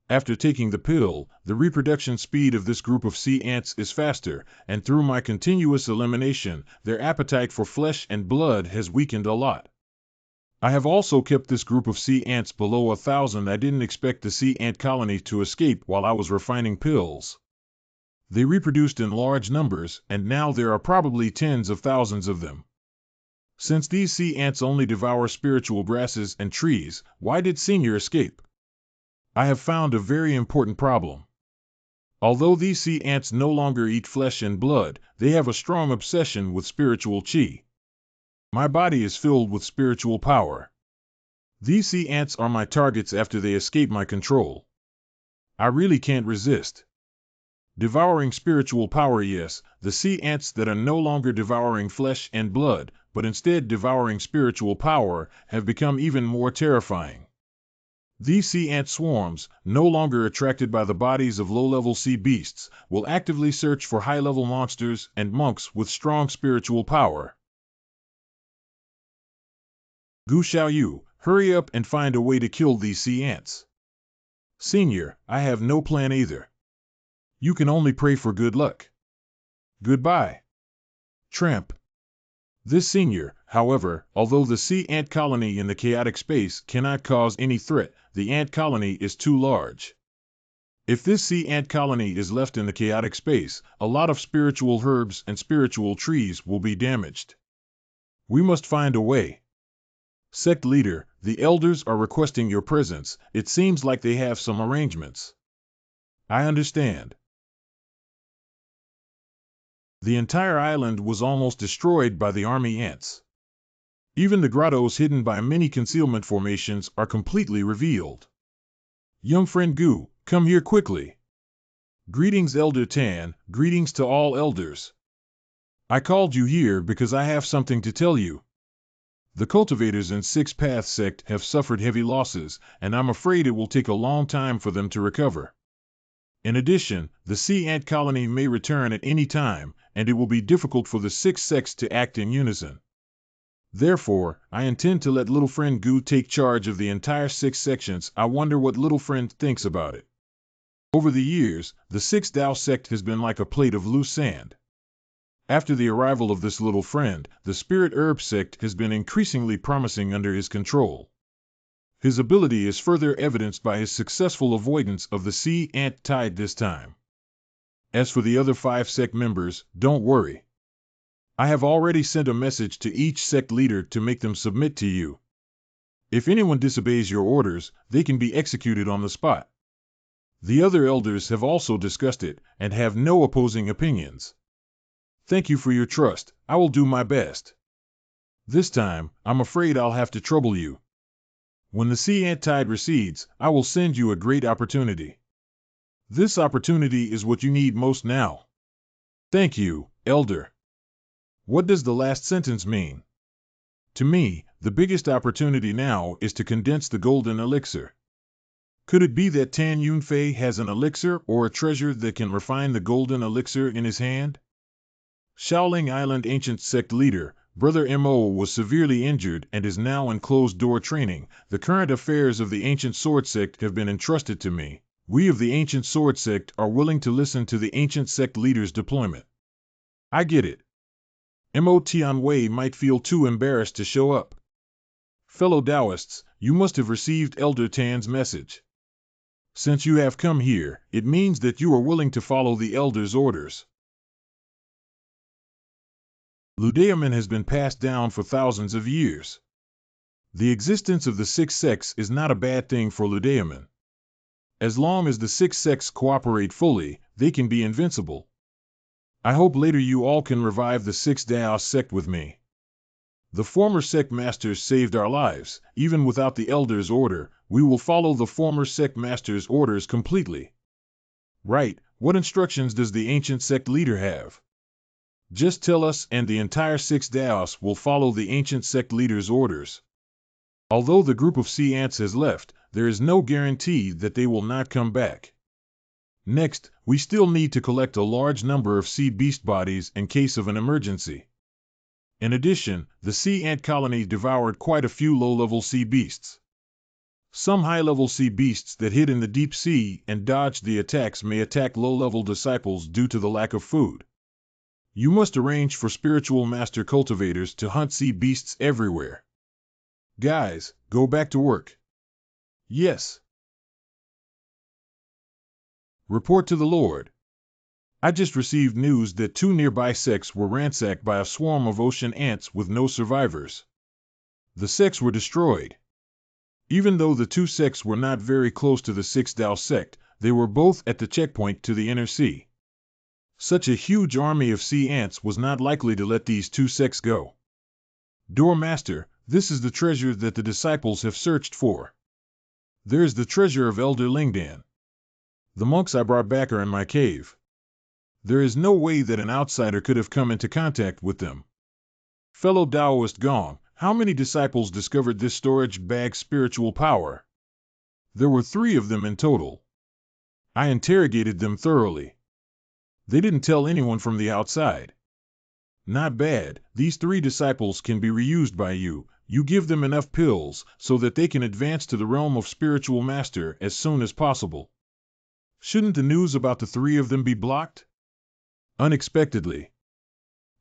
After taking the pill, the reproduction speed of this group of sea ants is faster, and through my continuous elimination, their appetite for flesh and blood has weakened a lot. I have also kept this group of sea ants below 1,000. I didn't expect the sea ant colony to escape while I was refining pills. They reproduced in large numbers, and now there are probably tens of thousands of them. Since these sea ants only devour spiritual grasses and trees, why did Senior escape? I have found a very important problem. Although these sea ants no longer eat flesh and blood, they have a strong obsession with spiritual qi. My body is filled with spiritual power. These sea ants are my targets after they escape my control. I really can't resist. Devouring spiritual power, yes, the sea ants that are no longer devouring flesh and blood, but instead devouring spiritual power, have become even more terrifying. These sea ant swarms, no longer attracted by the bodies of low-level sea beasts, will actively search for high-level monsters and monks with strong spiritual power. Gu Xiaoyu, hurry up and find a way to kill these sea ants. Senior, I have no plan either. You can only pray for good luck. Goodbye. Tramp. This senior, however, although the sea ant colony in the chaotic space cannot cause any threat, the ant colony is too large. If this sea ant colony is left in the chaotic space, a lot of spiritual herbs and spiritual trees will be damaged. We must find a way. Sect leader, the elders are requesting your presence. It seems like they have some arrangements. I understand. The entire island was almost destroyed by the army ants. Even the grottos hidden by many concealment formations are completely revealed. Young friend Gu, come here quickly. Greetings, Elder Tan, greetings to all elders. I called you here because I have something to tell you. The cultivators in Six Path sect have suffered heavy losses, and I'm afraid it will take a long time for them to recover. In addition, the sea ant colony may return at any time, and it will be difficult for the six sects to act in unison. Therefore, I intend to let little friend Gu take charge of the entire 6 sections. I wonder what little friend thinks about it. Over the years, the 6 Dao sect has been like a plate of loose sand. After the arrival of this little friend, the Spirit Herb sect has been increasingly promising under his control. His ability is further evidenced by his successful avoidance of the sea ant tide this time. As for the other 5 sect members, don't worry. I have already sent a message to each sect leader to make them submit to you. If anyone disobeys your orders, they can be executed on the spot. The other elders have also discussed it and have no opposing opinions. Thank you for your trust. I will do my best. This time, I'm afraid I'll have to trouble you. When the sea ant tide recedes, I will send you a great opportunity. This opportunity is what you need most now. Thank you, Elder. What does the last sentence mean? To me, the biggest opportunity now is to condense the golden elixir. Could it be that Tan Yunfei has an elixir or a treasure that can refine the golden elixir in his hand? Shaoling Island ancient sect leader, Brother Mo was severely injured and is now in closed-door training. The current affairs of the ancient sword sect have been entrusted to me. We of the ancient sword sect are willing to listen to the ancient sect leader's deployment. I get it. Mo Tianwei might feel too embarrassed to show up. Fellow Taoists, you must have received Elder Tan's message. Since you have come here, it means that you are willing to follow the Elder's orders. Ludeamin has been passed down for thousands of years. The existence of the six sects is not a bad thing for Ludeamin. As long as the six sects cooperate fully, they can be invincible. I hope later you all can revive the Six Dao sect with me. The former sect masters saved our lives. Even without the Elder's order, we will follow the former sect master's orders completely. Right, what instructions does the ancient sect leader have? Just tell us and the entire Six Daos will follow the ancient sect leader's orders. Although the group of sea ants has left, there is no guarantee that they will not come back. Next, we still need to collect a large number of sea beast bodies in case of an emergency. In addition, the sea ant colony devoured quite a few low-level sea beasts. Some high-level sea beasts that hid in the deep sea and dodged the attacks may attack low-level disciples due to the lack of food. You must arrange for spiritual master cultivators to hunt sea beasts everywhere. Guys, go back to work. Yes. Report to the Lord. I just received news that 2 nearby sects were ransacked by a swarm of ocean ants with no survivors. The sects were destroyed. Even though the 2 sects were not very close to the Six Dao sect, they were both at the checkpoint to the inner sea. Such a huge army of sea ants was not likely to let these 2 sects go. Door Master, this is the treasure that the disciples have searched for. There is the treasure of Elder Lingdan. The monks I brought back are in my cave. There is no way that an outsider could have come into contact with them. Fellow Taoist Gong, how many disciples discovered this storage bag's spiritual power? There were 3 of them in total. I interrogated them thoroughly. They didn't tell anyone from the outside. Not bad, these 3 disciples can be reused by you. You give them enough pills so that they can advance to the realm of spiritual master as soon as possible. Shouldn't the news about the 3 of them be blocked? Unexpectedly.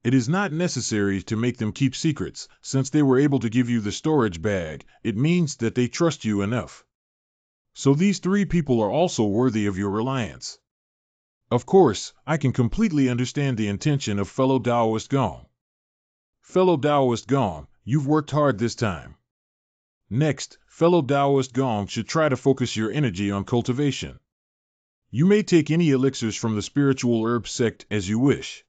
It is not necessary to make them keep secrets, since they were able to give you the storage bag. It means that they trust you enough. So these 3 people are also worthy of your reliance. Of course, I can completely understand the intention of fellow Taoist Gong. Fellow Taoist Gong, you've worked hard this time. Next, fellow Taoist Gong should try to focus your energy on cultivation. You may take any elixirs from the spiritual herb sect as you wish.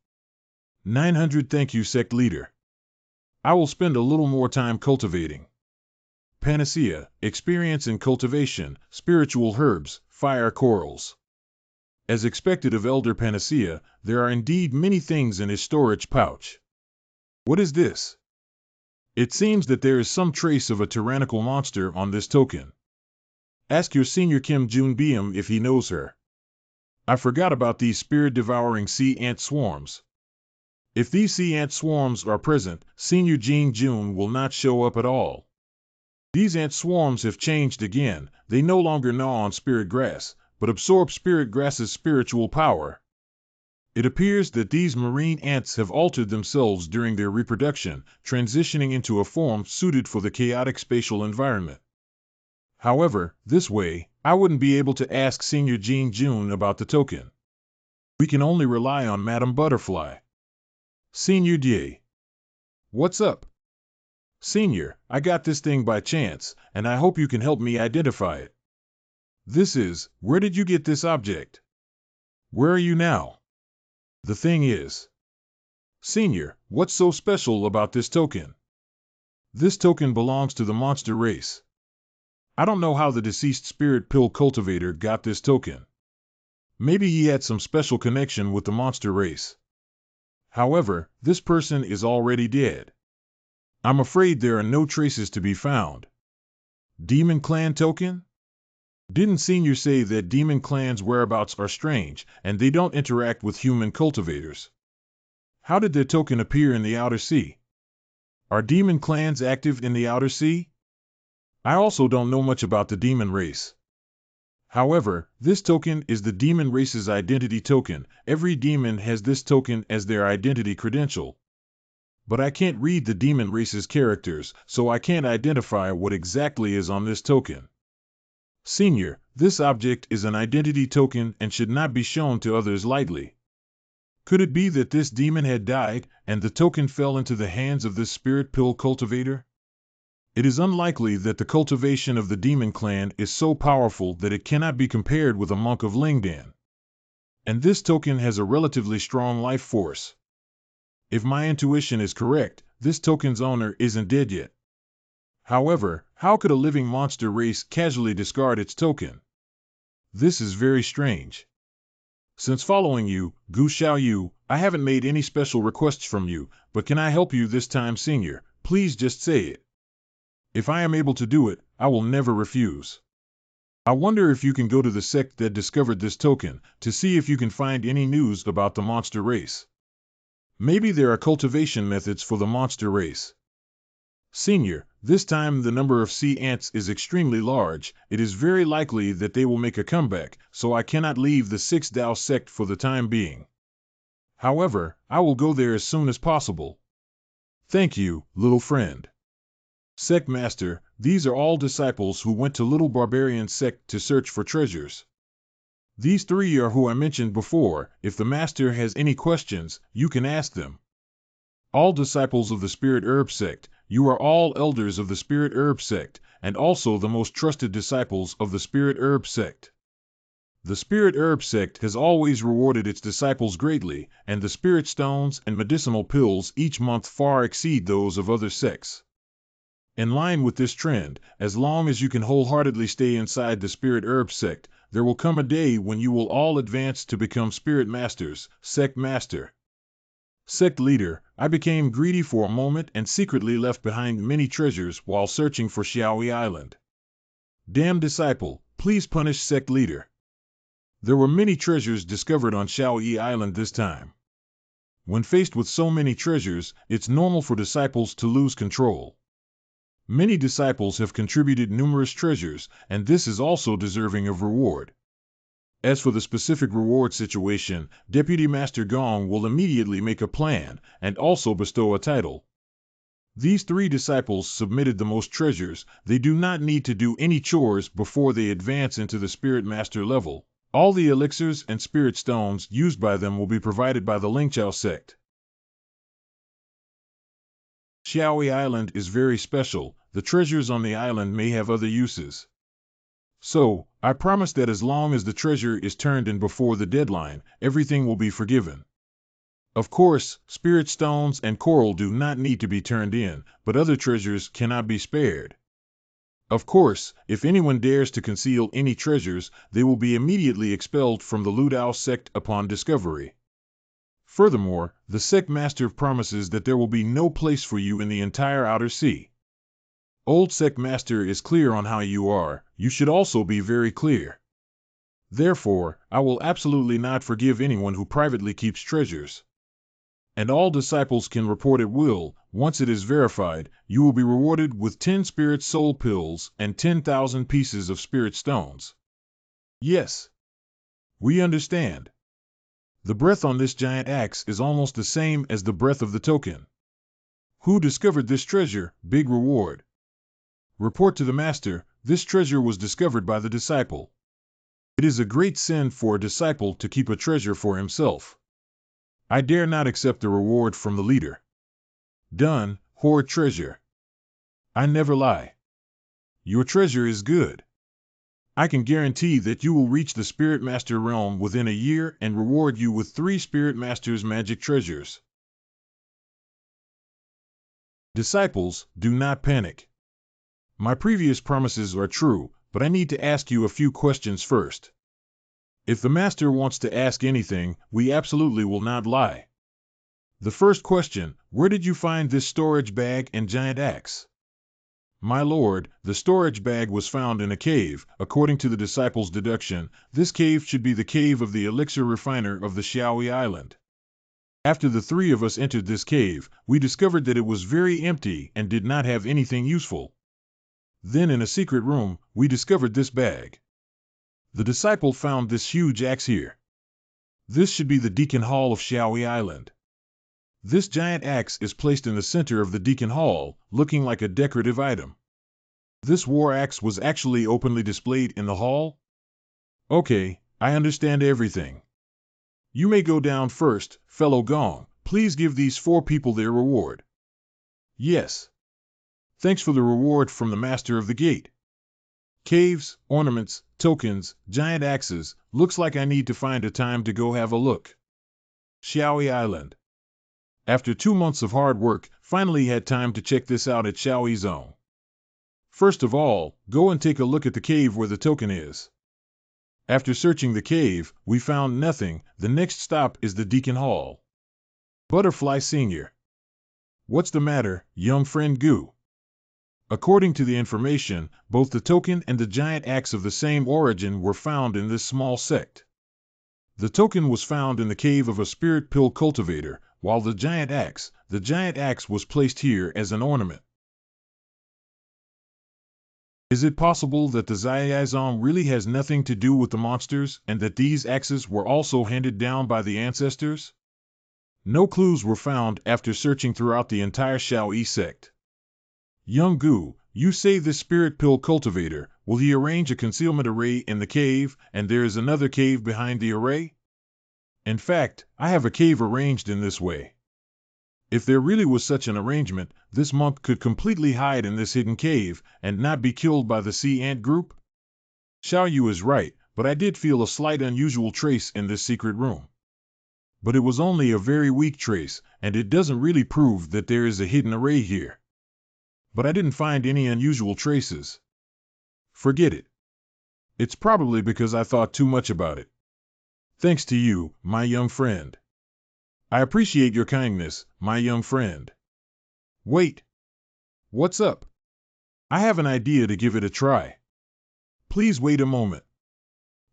900 Thank you, sect leader. I will spend a little more time cultivating. Panacea, experience in cultivation, spiritual herbs, fire corals. As expected of Elder Panacea, there are indeed many things in his storage pouch. What is this? It seems that there is some trace of a tyrannical monster on this token. Ask your senior Kim Jun Biam if he knows her. I forgot about these spirit-devouring sea ant swarms. If these sea ant swarms are present, Senior Jing Jun will not show up at all. These ant swarms have changed again. They no longer gnaw on spirit grass, but absorb spirit grass's spiritual power. It appears that these marine ants have altered themselves during their reproduction, transitioning into a form suited for the chaotic spatial environment. However, this way, I wouldn't be able to ask Senior Jing Jun about the token. We can only rely on Madame Butterfly. Senior Die. What's up? Senior, I got this thing by chance, and I hope you can help me identify it. This is, where did you get this object? Where are you now? The thing is. Senior, what's so special about this token? This token belongs to the monster race. I don't know how the deceased spirit pill cultivator got this token. Maybe he had some special connection with the monster race. However, this person is already dead. I'm afraid there are no traces to be found. Demon Clan token? Didn't Senior say that Demon Clan's whereabouts are strange, and they don't interact with human cultivators? How did their token appear in the Outer Sea? Are Demon Clans active in the Outer Sea? I also don't know much about the demon race. However, this token is the demon race's identity token. Every demon has this token as their identity credential. But I can't read the demon race's characters, so I can't identify what exactly is on this token. Senior, this object is an identity token and should not be shown to others lightly. Could it be that this demon had died, and the token fell into the hands of this spirit pill cultivator? It is unlikely that the cultivation of the demon clan is so powerful that it cannot be compared with a monk of Lingdan. And this token has a relatively strong life force. If my intuition is correct, this token's owner isn't dead yet. However, how could a living monster race casually discard its token? This is very strange. Since following you, Gu Xiaoyu, I haven't made any special requests from you, but can I help you this time, Senior? Please just say it. If I am able to do it, I will never refuse. I wonder if you can go to the sect that discovered this token, to see if you can find any news about the monster race. Maybe there are cultivation methods for the monster race. Senior, this time the number of sea ants is extremely large. It is very likely that they will make a comeback, so I cannot leave the 6 Dao sect for the time being. However, I will go there as soon as possible. Thank you, little friend. Sect Master, these are all disciples who went to Little Barbarian Sect to search for treasures. These 3 are who I mentioned before. If the Master has any questions, you can ask them. All disciples of the Spirit Herb Sect, you are all elders of the Spirit Herb Sect, and also the most trusted disciples of the Spirit Herb Sect. The Spirit Herb Sect has always rewarded its disciples greatly, and the spirit stones and medicinal pills each month far exceed those of other sects. In line with this trend, as long as you can wholeheartedly stay inside the Spirit Herb Sect, there will come a day when you will all advance to become Spirit Masters, Sect Master. Sect Leader, I became greedy for a moment and secretly left behind many treasures while searching for Xiaoyi Island. Damn disciple, please punish Sect Leader. There were many treasures discovered on Xiaoyi Island this time. When faced with so many treasures, it's normal for disciples to lose control. Many disciples have contributed numerous treasures, and this is also deserving of reward. As for the specific reward situation, Deputy Master Gong will immediately make a plan, and also bestow a title. These 3 disciples submitted the most treasures. They do not need to do any chores before they advance into the Spirit Master level. All the elixirs and spirit stones used by them will be provided by the Lingqiao sect. Xiaoyi Island is very special. The treasures on the island may have other uses. So, I promise that as long as the treasure is turned in before the deadline, everything will be forgiven. Of course, spirit stones and coral do not need to be turned in, but other treasures cannot be spared. Of course, if anyone dares to conceal any treasures, they will be immediately expelled from the Lu Dao sect upon discovery. Furthermore, the sect master promises that there will be no place for you in the entire Outer Sea. Old sect master is clear on how you are. You should also be very clear. Therefore, I will absolutely not forgive anyone who privately keeps treasures. And all disciples can report at will. Once it is verified, you will be rewarded with 10 spirit soul pills and 10,000 pieces of spirit stones. Yes. We understand. The breath on this giant axe is almost the same as the breath of the token. Who discovered this treasure? Big reward. Report to the master, this treasure was discovered by the disciple. It is a great sin for a disciple to keep a treasure for himself. I dare not accept the reward from the leader. Done, hoard treasure. I never lie. Your treasure is good. I can guarantee that you will reach the Spirit Master realm within a year and reward you with 3 Spirit Master's magic treasures. Disciples, do not panic. My previous promises are true, but I need to ask you a few questions first. If the Master wants to ask anything, we absolutely will not lie. The first question, where did you find this storage bag and giant axe? My lord, the storage bag was found in a cave. According to the disciples' deduction, this cave should be the cave of the elixir refiner of the Xiaoyi Island. After the three of us entered this cave, we discovered that it was very empty and did not have anything useful. Then in a secret room, we discovered this bag. The disciple found this huge axe here. This should be the Deacon Hall of Xiaoyi Island. This giant axe is placed in the center of the Deacon Hall, looking like a decorative item. This war axe was actually openly displayed in the hall? Okay, I understand everything. You may go down first, fellow Gong. Please give these 4 people their reward. Yes. Thanks for the reward from the master of the gate. Caves, ornaments, tokens, giant axes. Looks like I need to find a time to go have a look. Xiaoyi Island. After 2 months of hard work, finally had time to check this out at Xiaoyi Zone. First of all, go and take a look at the cave where the token is. After searching the cave, we found nothing. The next stop is the Deacon Hall. Butterfly Senior. What's the matter, young friend Gu? According to the information, both the token and the giant axe of the same origin were found in this small sect. The token was found in the cave of a spirit pill cultivator, while the giant axe was placed here as an ornament. Is it possible that the Zayazong really has nothing to do with the monsters, and that these axes were also handed down by the ancestors? No clues were found after searching throughout the entire Xiaoyi sect. Young Gu, you say this spirit pill cultivator, will he arrange a concealment array in the cave, and there is another cave behind the array? In fact, I have a cave arranged in this way. If there really was such an arrangement, this monk could completely hide in this hidden cave and not be killed by the sea ant group? Xiaoyu is right, but I did feel a slight unusual trace in this secret room. But it was only a very weak trace, and it doesn't really prove that there is a hidden array here. But I didn't find any unusual traces. Forget it. It's probably because I thought too much about it. Thanks to you, my young friend. I appreciate your kindness, my young friend. Wait. What's up? I have an idea to give it a try. Please wait a moment.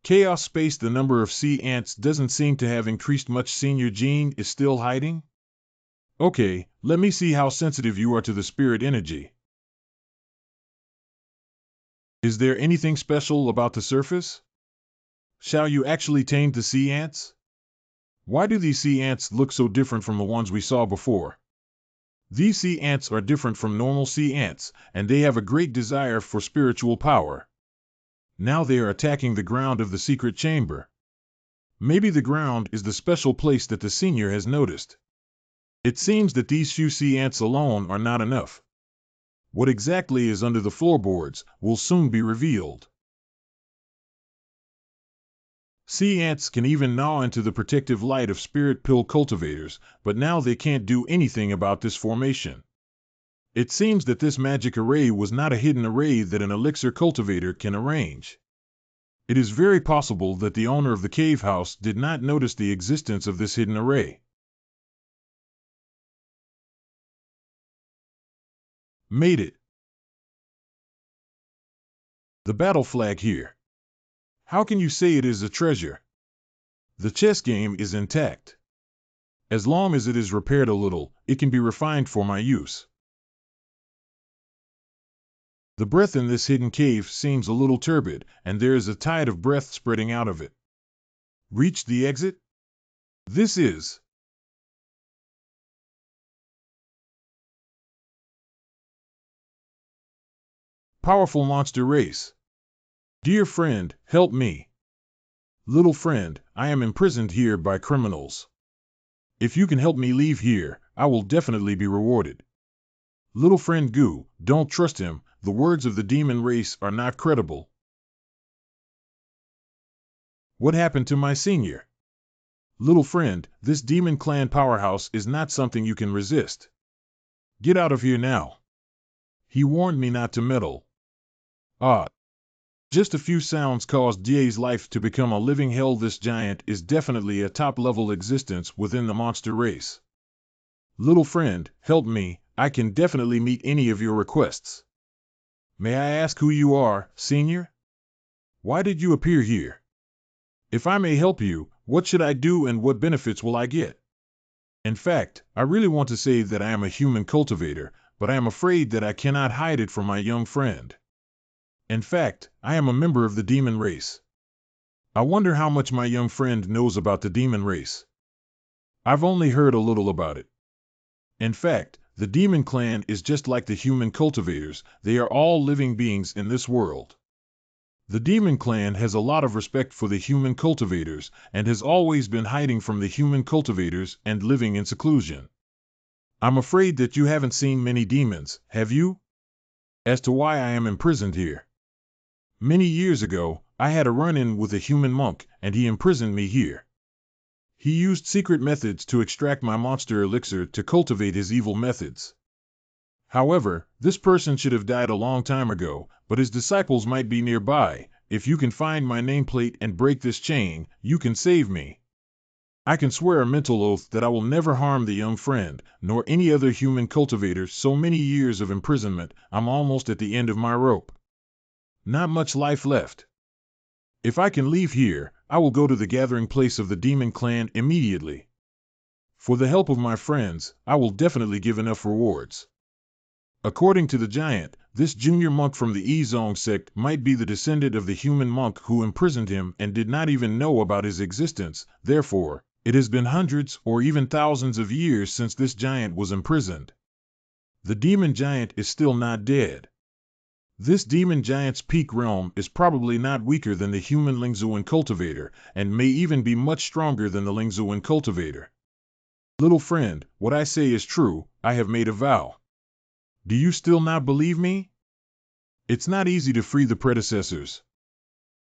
Chaos space. The number of sea ants doesn't seem to have increased much. Senior Gene is still hiding? Okay, let me see how sensitive you are to the spirit energy. Is there anything special about the surface? Shall you actually tame the sea ants? Why do these sea ants look so different from the ones we saw before? These sea ants are different from normal sea ants, and they have a great desire for spiritual power. Now they are attacking the ground of the secret chamber. Maybe the ground is the special place that the senior has noticed. It seems that these few sea ants alone are not enough. What exactly is under the floorboards will soon be revealed. Sea ants can even gnaw into the protective light of spirit pill cultivators, but now they can't do anything about this formation. It seems that this magic array was not a hidden array that an elixir cultivator can arrange. It is very possible that the owner of the cave house did not notice the existence of this hidden array. Made it. The battle flag here. How can you say it is a treasure? The chess game is intact. As long as it is repaired a little, it can be refined for my use. The breath in this hidden cave seems a little turbid, and there is a tide of breath spreading out of it. Reach the exit? This is. Powerful monster race. Dear friend, help me. Little friend, I am imprisoned here by criminals. If you can help me leave here, I will definitely be rewarded. Little friend Gu, don't trust him, the words of the demon race are not credible. What happened to my senior? Little friend, this demon clan powerhouse is not something you can resist. Get out of here now. He warned me not to meddle. Ah. Just a few sounds caused Die's life to become a living hell. This giant is definitely a top-level existence within the monster race. Little friend, help me, I can definitely meet any of your requests. May I ask who you are, senior? Why did you appear here? If I may help you, what should I do and what benefits will I get? In fact, I really want to say that I am a human cultivator, but I am afraid that I cannot hide it from my young friend. In fact, I am a member of the demon race. I wonder how much my young friend knows about the demon race. I've only heard a little about it. In fact, the demon clan is just like the human cultivators, they are all living beings in this world. The demon clan has a lot of respect for the human cultivators and has always been hiding from the human cultivators and living in seclusion. I'm afraid that you haven't seen many demons, have you? As to why I am imprisoned here. Many years ago, I had a run-in with a human monk and he imprisoned me here. He used secret methods to extract my monster elixir to cultivate his evil methods. However, this person should have died a long time ago, but his disciples might be nearby. If you can find my nameplate and break this chain, you can save me. I can swear a mental oath that I will never harm the young friend, nor any other human cultivator. So many years of imprisonment, I'm almost at the end of my rope. Not much life left. If I can leave here, I will go to the gathering place of the demon clan immediately. For the help of my friends, I will definitely give enough rewards. According to the giant, this junior monk from the Yizong sect might be the descendant of the human monk who imprisoned him and did not even know about his existence. Therefore, it has been hundreds or even thousands of years since this giant was imprisoned. The demon giant is still not dead. This demon giant's peak realm is probably not weaker than the human Lingzuan cultivator, and may even be much stronger than the Lingzuan cultivator. Little friend, what I say is true, I have made a vow. Do you still not believe me? It's not easy to free the predecessors.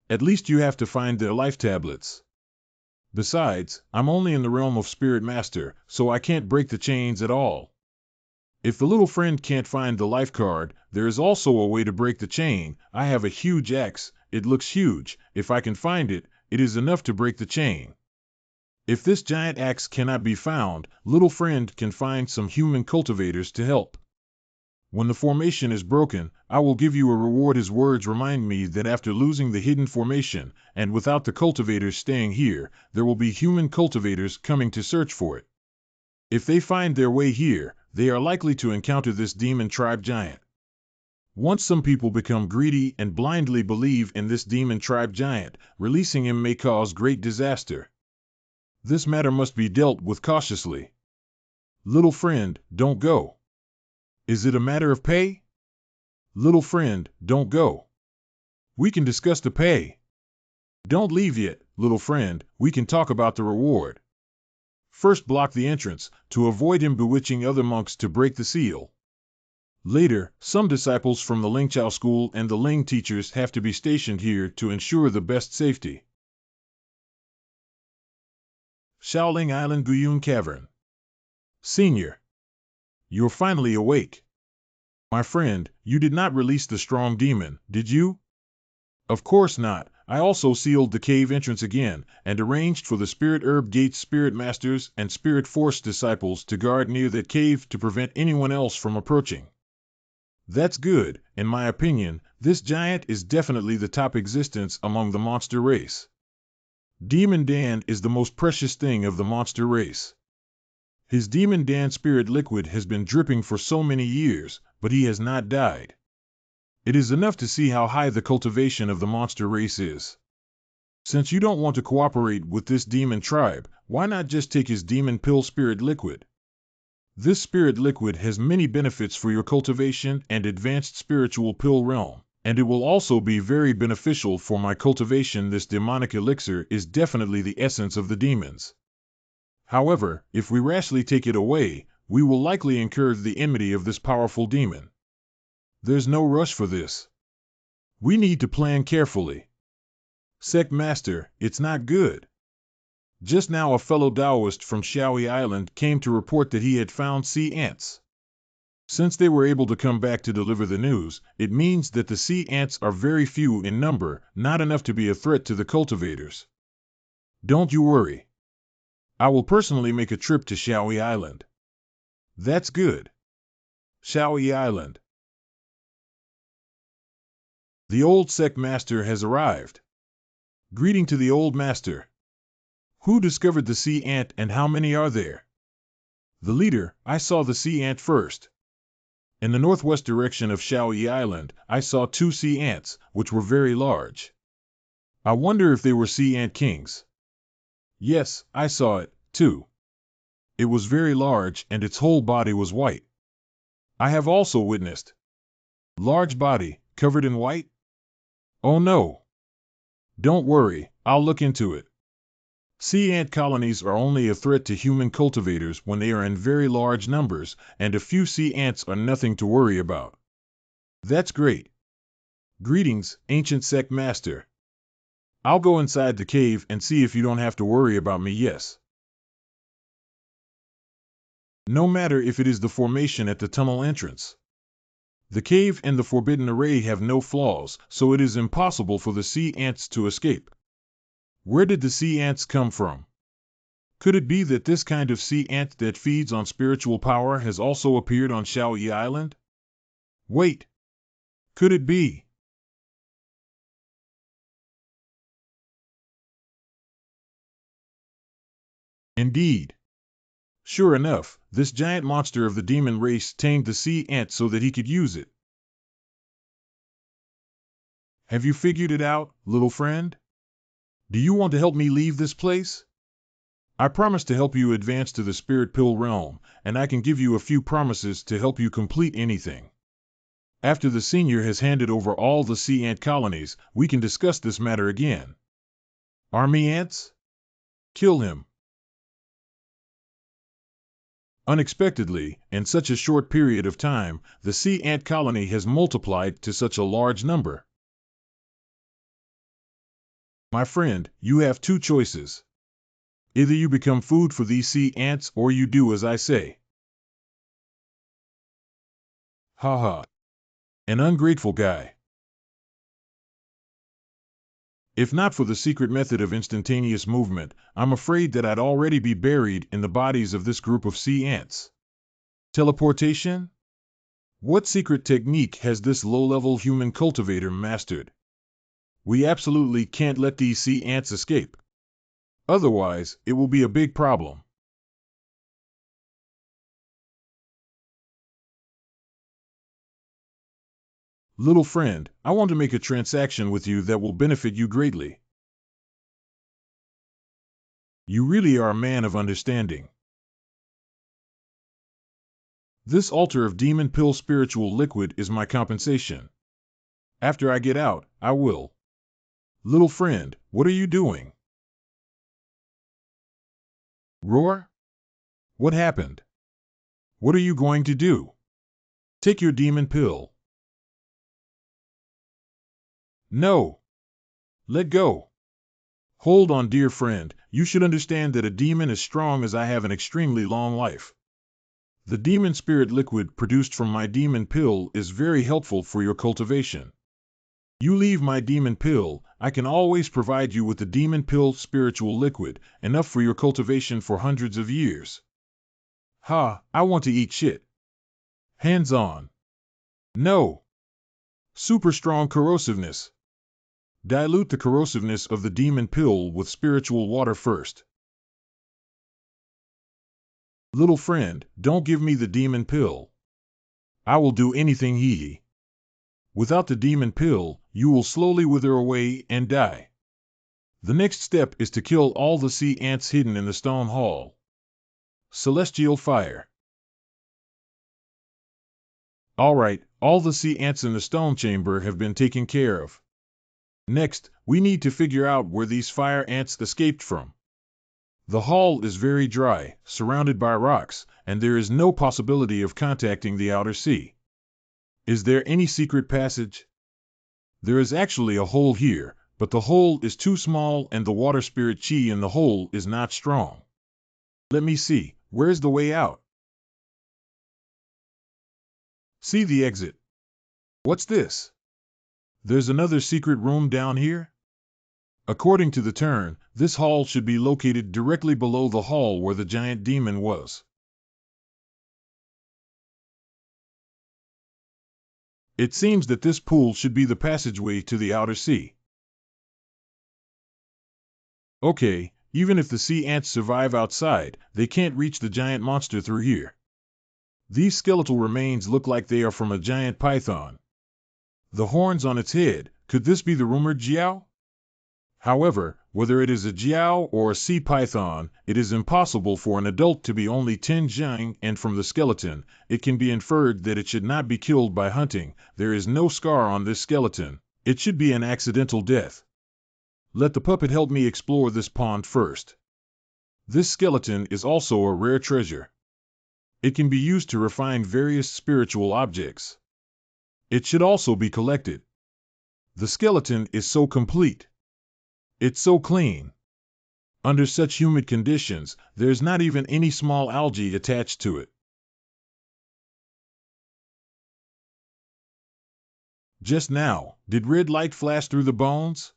At least you have to find their life tablets. Besides, I'm only in the realm of Spirit Master, so I can't break the chains at all. If the little friend can't find the life card, there is also a way to break the chain. I have a huge axe, it looks huge. If I can find it, it is enough to break the chain. If this giant axe cannot be found, little friend can find some human cultivators to help. When the formation is broken, I will give you a reward. His words remind me that after losing the hidden formation, and without the cultivators staying here, there will be human cultivators coming to search for it. If they find their way here, they are likely to encounter this demon tribe giant. Once some people become greedy and blindly believe in this demon tribe giant, releasing him may cause great disaster. This matter must be dealt with cautiously. Little friend, don't go. Is it a matter of pay? Little friend, don't go. We can discuss the pay. Don't leave yet, little friend, we can talk about the reward. First block the entrance, to avoid him bewitching other monks to break the seal. Later, some disciples from the Lingchao school and the Ling teachers have to be stationed here to ensure the best safety. Shaoling Island Guyun Cavern. Senior. You're finally awake. My friend, you did not release the strong demon, did you? Of course not. I also sealed the cave entrance again, and arranged for the Spirit Herb Gate's Spirit Masters and Spirit Force disciples to guard near that cave to prevent anyone else from approaching. That's good. In my opinion, this giant is definitely the top existence among the monster race. Demon Dan is the most precious thing of the monster race. His Demon Dan spirit liquid has been dripping for so many years, but he has not died. It is enough to see how high the cultivation of the monster race is. Since you don't want to cooperate with this demon tribe, why not just take his demon pill spirit liquid? This spirit liquid has many benefits for your cultivation and advanced spiritual pill realm, and it will also be very beneficial for my cultivation. This demonic elixir is definitely the essence of the demons. However, if we rashly take it away, we will likely incur the enmity of this powerful demon. There's no rush for this. We need to plan carefully. Sect Master, it's not good. Just now a fellow Taoist from Shaoyi Island came to report that he had found sea ants. Since they were able to come back to deliver the news, it means that the sea ants are very few in number, not enough to be a threat to the cultivators. Don't you worry. I will personally make a trip to Shaoyi Island. That's good. Shaoyi Island. The old sect master has arrived. Greeting to the old master. Who discovered the sea ant and how many are there? The leader, I saw the sea ant first. In the northwest direction of Shaoyi Island, I saw 2 sea ants, which were very large. I wonder if they were sea ant kings. Yes, I saw it, too. It was very large and its whole body was white. I have also witnessed. Large body, covered in white? Oh no. Don't worry, I'll look into it. Sea ant colonies are only a threat to human cultivators when they are in very large numbers, and a few sea ants are nothing to worry about. That's great. Greetings, ancient sect master. I'll go inside the cave and see if you don't have to worry about me, yes. No matter if it is the formation at the tunnel entrance. The cave and the forbidden array have no flaws, so it is impossible for the sea ants to escape. Where did the sea ants come from? Could it be that this kind of sea ant that feeds on spiritual power has also appeared on Shaoyi Island? Wait. Could it be? Indeed. Sure enough, this giant monster of the demon race tamed the sea ant so that he could use it. Have you figured it out, little friend? Do you want to help me leave this place? I promise to help you advance to the spirit pill realm, and I can give you a few promises to help you complete anything. After the senior has handed over all the sea ant colonies, we can discuss this matter again. Army ants? Kill him. Unexpectedly, in such a short period of time, the sea ant colony has multiplied to such a large number. My friend, you have 2 choices. Either you become food for these sea ants or you do as I say. Haha. An ungrateful guy. If not for the secret method of instantaneous movement, I'm afraid that I'd already be buried in the bodies of this group of sea ants. Teleportation? What secret technique has this low-level human cultivator mastered? We absolutely can't let these sea ants escape. Otherwise, it will be a big problem. Little friend, I want to make a transaction with you that will benefit you greatly. You really are a man of understanding. This altar of demon pill spiritual liquid is my compensation. After I get out, I will. Little friend, what are you doing? Roar? What happened? What are you going to do? Take your demon pill. No. Let go. Hold on, dear friend, you should understand that a demon as strong as I have an extremely long life. The demon spirit liquid produced from my demon pill is very helpful for your cultivation. You leave my demon pill, I can always provide you with the demon pill spiritual liquid, enough for your cultivation for hundreds of years. Ha, I want to eat shit. Hands on. No. Super strong corrosiveness. Dilute the corrosiveness of the demon pill with spiritual water first. Little friend, don't give me the demon pill. I will do anything he. Without the demon pill, you will slowly wither away and die. The next step is to kill all the sea ants hidden in the stone hall. Celestial fire. Alright, all the sea ants in the stone chamber have been taken care of. Next, we need to figure out where these fire ants escaped from. The hall is very dry, surrounded by rocks, and there is no possibility of contacting the outer sea. Is there any secret passage? There is actually a hole here, but the hole is too small and the water spirit chi in the hole is not strong. Let me see, where's the way out? See the exit. What's this? There's another secret room down here? According to the turn, this hall should be located directly below the hall where the giant demon was. It seems that this pool should be the passageway to the outer sea. Okay, even if the sea ants survive outside, they can't reach the giant monster through here. These skeletal remains look like they are from a giant python. The horns on its head, could this be the rumored Jiao? However, whether it is a Jiao or a sea python, it is impossible for an adult to be only 10 zhang, and from the skeleton, it can be inferred that it should not be killed by hunting. There is no scar on this skeleton. It should be an accidental death. Let the puppet help me explore this pond first. This skeleton is also a rare treasure. It can be used to refine various spiritual objects. It should also be collected. The skeleton is so complete. It's so clean. Under such humid conditions, there's not even any small algae attached to it. Just now, did red light flash through the bones?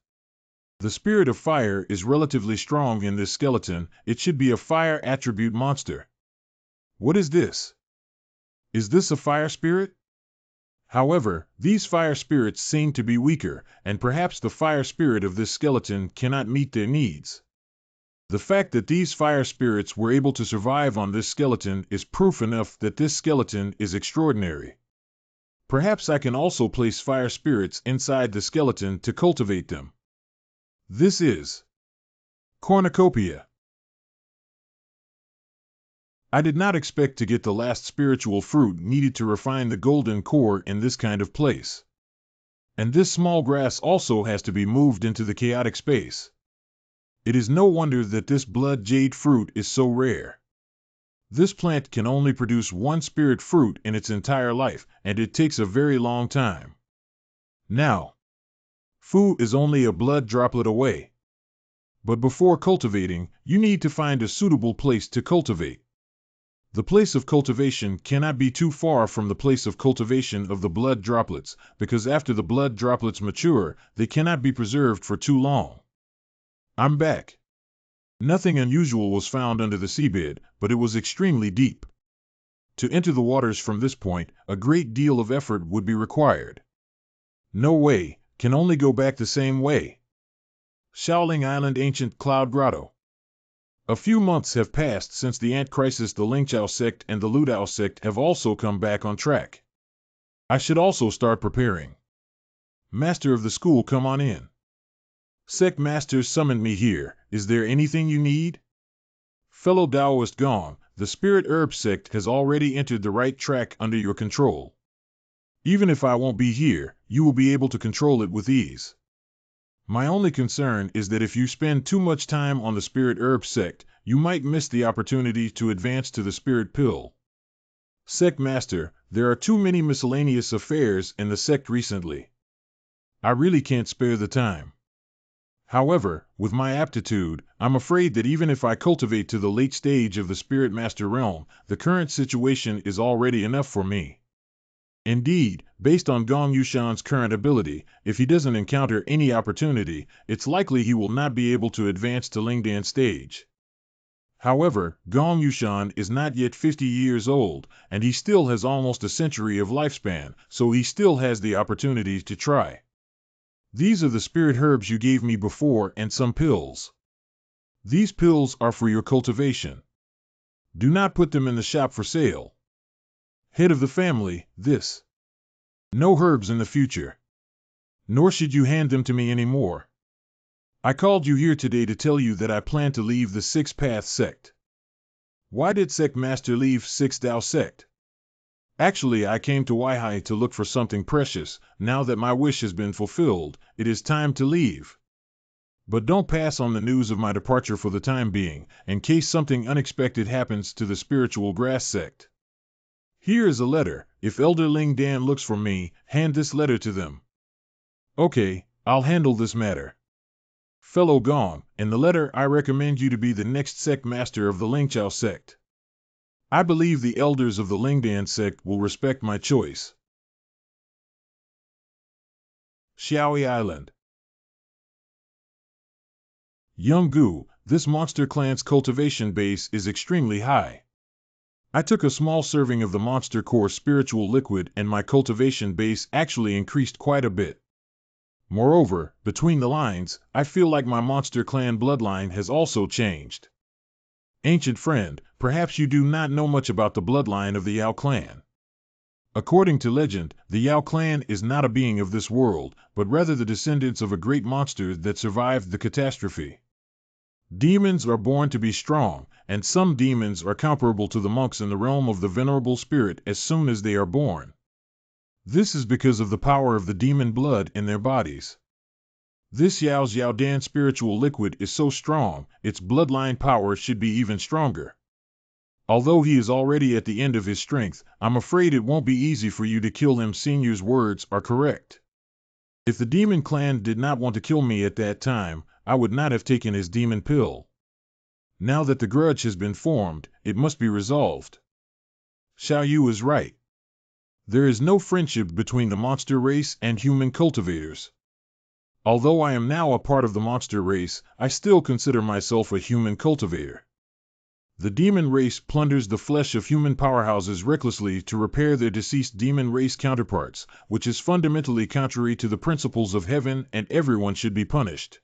The spirit of fire is relatively strong in this skeleton. It should be a fire attribute monster. What is this? Is this a fire spirit? However, these fire spirits seem to be weaker, and perhaps the fire spirit of this skeleton cannot meet their needs. The fact that these fire spirits were able to survive on this skeleton is proof enough that this skeleton is extraordinary. Perhaps I can also place fire spirits inside the skeleton to cultivate them. This is cornucopia. I did not expect to get the last spiritual fruit needed to refine the golden core in this kind of place. And this small grass also has to be moved into the chaotic space. It is no wonder that this blood jade fruit is so rare. This plant can only produce one spirit fruit in its entire life, and it takes a very long time. Now, Fu is only a blood droplet away. But before cultivating, you need to find a suitable place to cultivate. The place of cultivation cannot be too far from the place of cultivation of the blood droplets, because after the blood droplets mature, they cannot be preserved for too long. I'm back. Nothing unusual was found under the seabed, but it was extremely deep. To enter the waters from this point, a great deal of effort would be required. No way, can only go back the same way. Shaoling Island Ancient Cloud Grotto. A few months have passed since the Ant Crisis. The Lingqiao sect and the Lu Dao sect have also come back on track. I should also start preparing. Master of the school, come on in. Sect masters summoned me here. Is there anything you need? Fellow Taoist Gong, the Spirit Herb sect has already entered the right track under your control. Even if I won't be here, you will be able to control it with ease. My only concern is that if you spend too much time on the Spirit Herb sect, you might miss the opportunity to advance to the Spirit Pill. Sect Master, there are too many miscellaneous affairs in the sect recently. I really can't spare the time. However, with my aptitude, I'm afraid that even if I cultivate to the late stage of the Spirit Master realm, the current situation is already enough for me. Indeed, based on Gong Yushan's current ability, if he doesn't encounter any opportunity, it's likely he will not be able to advance to Lingdan stage. However, Gong Yushan is not yet 50 years old, and he still has almost a century of lifespan, so he still has the opportunity to try. These are the spirit herbs you gave me before and some pills. These pills are for your cultivation. Do not put them in the shop for sale. Head of the family, this. No herbs in the future. Nor should you hand them to me anymore. I called you here today to tell you that I plan to leave the Six Path sect. Why did Sect Master leave Six Dao sect? Actually, I came to Waihai to look for something precious. Now that my wish has been fulfilled, it is time to leave. But don't pass on the news of my departure for the time being, in case something unexpected happens to the spiritual grass sect. Here is a letter. If Elder Ling Dan looks for me, hand this letter to them. Okay, I'll handle this matter. Fellow Gong, in the letter I recommend you to be the next sect master of the Lingqiao sect. I believe the elders of the Lingdan sect will respect my choice. Xiaoi Island. Young Gu, this monster clan's cultivation base is extremely high. I took a small serving of the monster core spiritual liquid and my cultivation base actually increased quite a bit. Moreover, between the lines, I feel like my monster clan bloodline has also changed. Ancient friend, perhaps you do not know much about the bloodline of the Yao clan. According to legend, the Yao clan is not a being of this world, but rather the descendants of a great monster that survived the catastrophe. Demons are born to be strong, and some demons are comparable to the monks in the realm of the venerable spirit as soon as they are born. This is because of the power of the demon blood in their bodies. This Yao's Yaodan spiritual liquid is so strong, its bloodline power should be even stronger. Although he is already at the end of his strength, I'm afraid it won't be easy for you to kill him. Senior's words are correct. If the demon clan did not want to kill me at that time, I would not have taken his demon pill. Now that the grudge has been formed, it must be resolved. Xiao Yu is right. There is no friendship between the monster race and human cultivators. Although I am now a part of the monster race, I still consider myself a human cultivator. The demon race plunders the flesh of human powerhouses recklessly to repair their deceased demon race counterparts, which is fundamentally contrary to the principles of heaven, and everyone should be punished.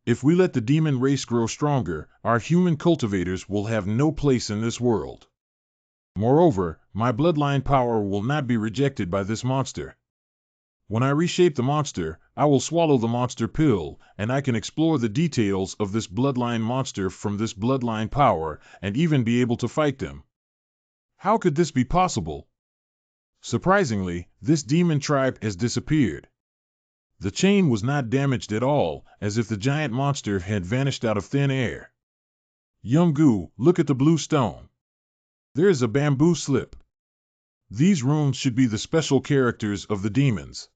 If we let the demon race grow stronger, our human cultivators will have no place in this world. Moreover, my bloodline power will not be rejected by this monster. When I reshape the monster, I will swallow the monster pill, and I can explore the details of this bloodline monster from this bloodline power, and even be able to fight them. How could this be possible? Surprisingly, this demon tribe has disappeared. The chain was not damaged at all, as if the giant monster had vanished out of thin air. Young-gu, look at the blue stone. There is a bamboo slip. These runes should be the special characters of the demons.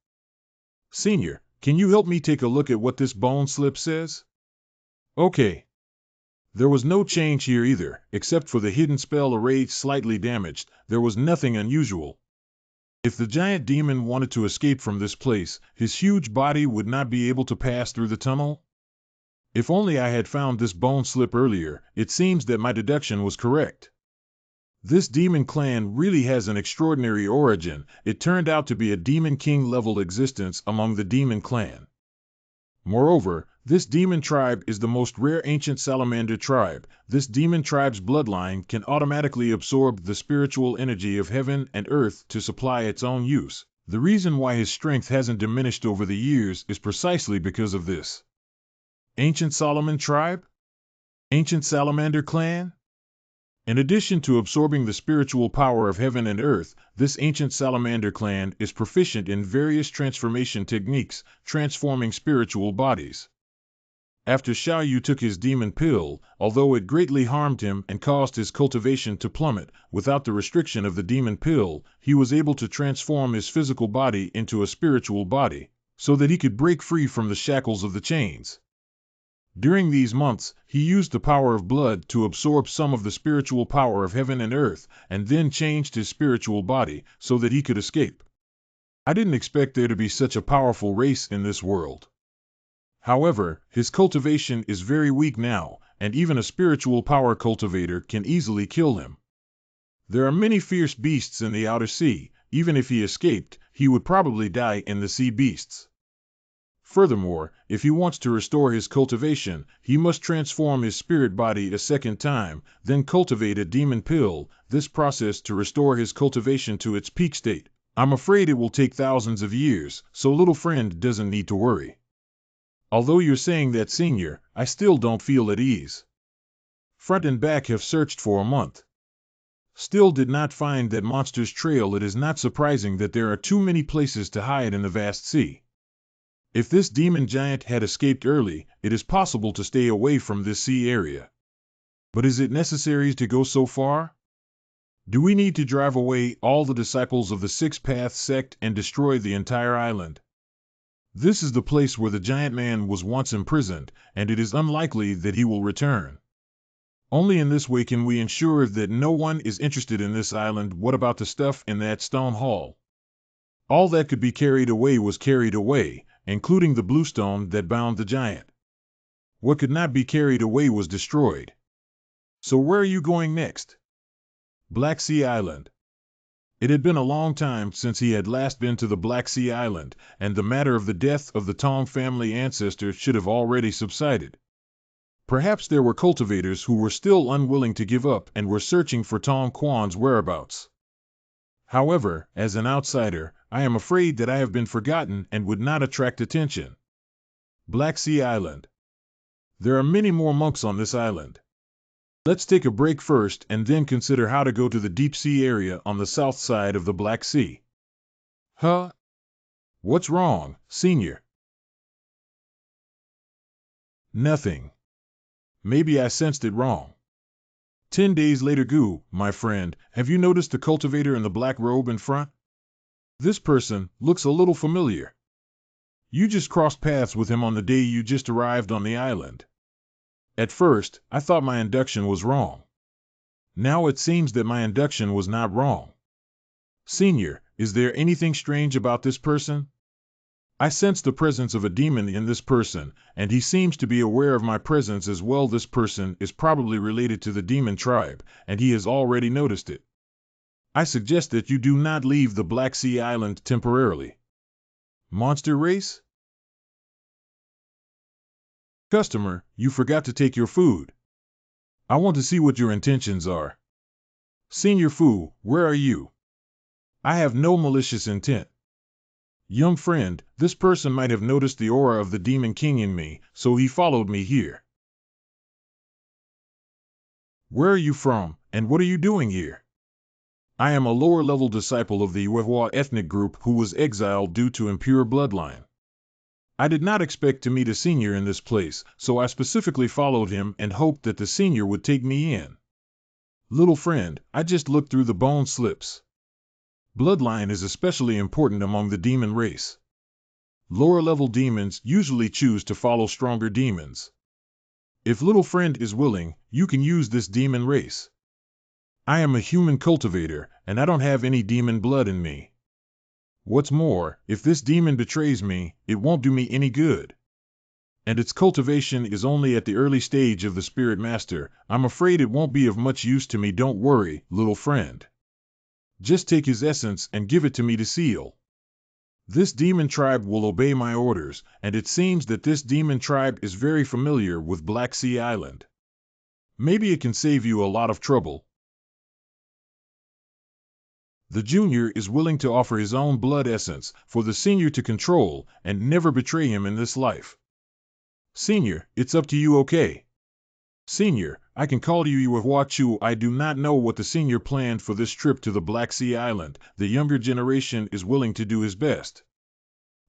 Senior, can you help me take a look at what this bone slip says? Okay. There was no change here either, except for the hidden spell array slightly damaged. There was nothing unusual. If the giant demon wanted to escape from this place, his huge body would not be able to pass through the tunnel. If only I had found this bone slip earlier, it seems that my deduction was correct. This demon clan really has an extraordinary origin. It turned out to be a demon king level existence among the demon clan. Moreover, this demon tribe is the most rare ancient salamander tribe. This demon tribe's bloodline can automatically absorb the spiritual energy of heaven and earth to supply its own use. The reason why his strength hasn't diminished over the years is precisely because of this. Ancient Solomon tribe? Ancient salamander clan? In addition to absorbing the spiritual power of heaven and earth, this ancient salamander clan is proficient in various transformation techniques, transforming spiritual bodies. After Xiao Yu took his demon pill, although it greatly harmed him and caused his cultivation to plummet, without the restriction of the demon pill, he was able to transform his physical body into a spiritual body, so that he could break free from the shackles of the chains. During these months, he used the power of blood to absorb some of the spiritual power of heaven and earth, and then changed his spiritual body so that he could escape. I didn't expect there to be such a powerful race in this world. However, his cultivation is very weak now, and even a spiritual power cultivator can easily kill him. There are many fierce beasts in the outer sea. Even if he escaped, he would probably die in the sea beasts. Furthermore, if he wants to restore his cultivation, he must transform his spirit body a second time, then cultivate a demon pill, this process to restore his cultivation to its peak state. I'm afraid it will take thousands of years, so little friend doesn't need to worry. Although you're saying that, Senior, I still don't feel at ease. Front and back have searched for a month. Still did not find that monster's trail. It is not surprising that there are too many places to hide in the vast sea. If this demon giant had escaped early, it is possible to stay away from this sea area. But is it necessary to go so far? Do we need to drive away all the disciples of the Six Path sect and destroy the entire island? This is the place where the giant man was once imprisoned, and it is unlikely that he will return. Only in this way can we ensure that no one is interested in this island. What about the stuff in that stone hall? All that could be carried away was carried away, including the blue stone that bound the giant. What could not be carried away was destroyed. So where are you going next? Black Sea Island. It had been a long time since he had last been to the Black Sea Island, and the matter of the death of the Tang family ancestor should have already subsided. Perhaps there were cultivators who were still unwilling to give up and were searching for Tang Quan's whereabouts. However, as an outsider, I am afraid that I have been forgotten and would not attract attention. Black Sea Island. There are many more monks on this island. Let's take a break first and then consider how to go to the deep sea area on the south side of the Black Sea. Huh? What's wrong, Senior? Nothing. Maybe I sensed it wrong. 10 days later. Gu, my friend, have you noticed the cultivator in the black robe in front? This person looks a little familiar. You just crossed paths with him on the day you just arrived on the island. At first, I thought my induction was wrong. Now it seems that my induction was not wrong. Senior, is there anything strange about this person? I sense the presence of a demon in this person, and he seems to be aware of my presence as well. This person is probably related to the demon tribe, and he has already noticed it. I suggest that you do not leave the Black Sea Island temporarily. Monster race? Customer, you forgot to take your food. I want to see what your intentions are. Senior Fu, where are you? I have no malicious intent. Young friend, this person might have noticed the aura of the Demon King in me, so he followed me here. Where are you from, and what are you doing here? I am a lower-level disciple of the Yuehua ethnic group who was exiled due to impure bloodline. I did not expect to meet a senior in this place, so I specifically followed him and hoped that the senior would take me in. Little friend, I just looked through the bone slips. Bloodline is especially important among the demon race. Lower-level demons usually choose to follow stronger demons. If little friend is willing, you can use this demon race. I am a human cultivator, and I don't have any demon blood in me. What's more, if this demon betrays me, it won't do me any good. And its cultivation is only at the early stage of the Spirit Master. I'm afraid it won't be of much use to me. Don't worry, little friend. Just take his essence and give it to me to seal. This demon tribe will obey my orders, and it seems that this demon tribe is very familiar with Black Sea Island. Maybe it can save you a lot of trouble. The junior is willing to offer his own blood essence for the senior to control and never betray him in this life. Senior, it's up to you. Okay? Senior, I can call you Yuehua Chu. I do not know what the senior planned for this trip to the Black Sea Island. The younger generation is willing to do his best.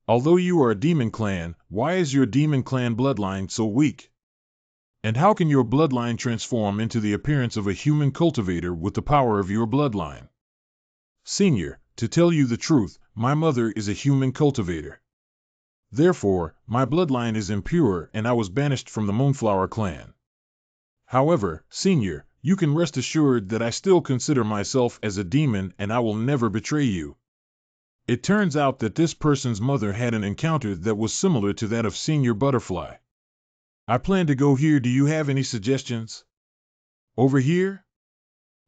Although you are a demon clan, why is your demon clan bloodline so weak? And how can your bloodline transform into the appearance of a human cultivator with the power of your bloodline? Senior, to tell you the truth, my mother is a human cultivator. Therefore, my bloodline is impure and I was banished from the Moonflower clan. However, Senior, you can rest assured that I still consider myself as a demon and I will never betray you. It turns out that this person's mother had an encounter that was similar to that of Senior Butterfly. I plan to go here. Do you have any suggestions? Over here?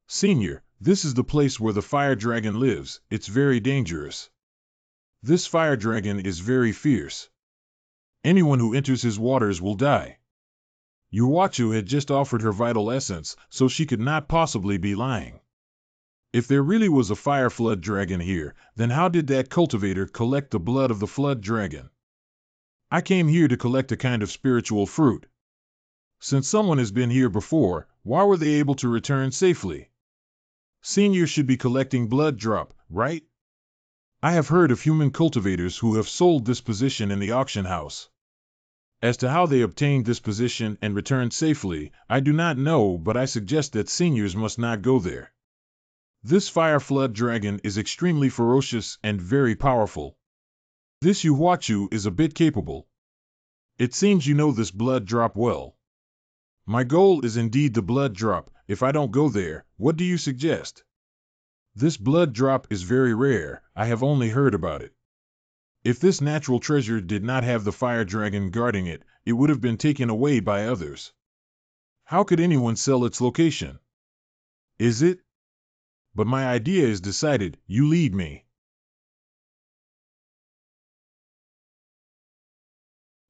Senior, this is the place where the fire dragon lives. It's very dangerous. This fire dragon is very fierce. Anyone who enters his waters will die. Yuwachu had just offered her vital essence, so she could not possibly be lying. If there really was a fire flood dragon here, then how did that cultivator collect the blood of the flood dragon? I came here to collect a kind of spiritual fruit. Since someone has been here before, why were they able to return safely? Senior should be collecting blood drop, right? I have heard of human cultivators who have sold this position in the auction house. As to how they obtained this position and returned safely, I do not know, but I suggest that seniors must not go there. This fire flood dragon is extremely ferocious and very powerful. This Yuhuachu is a bit capable. It seems you know this blood drop well. My goal is indeed the blood drop. If I don't go there, what do you suggest? This blood drop is very rare. I have only heard about it. If this natural treasure did not have the fire dragon guarding it, it would have been taken away by others. How could anyone sell its location? Is it? but my idea is decided. You lead me.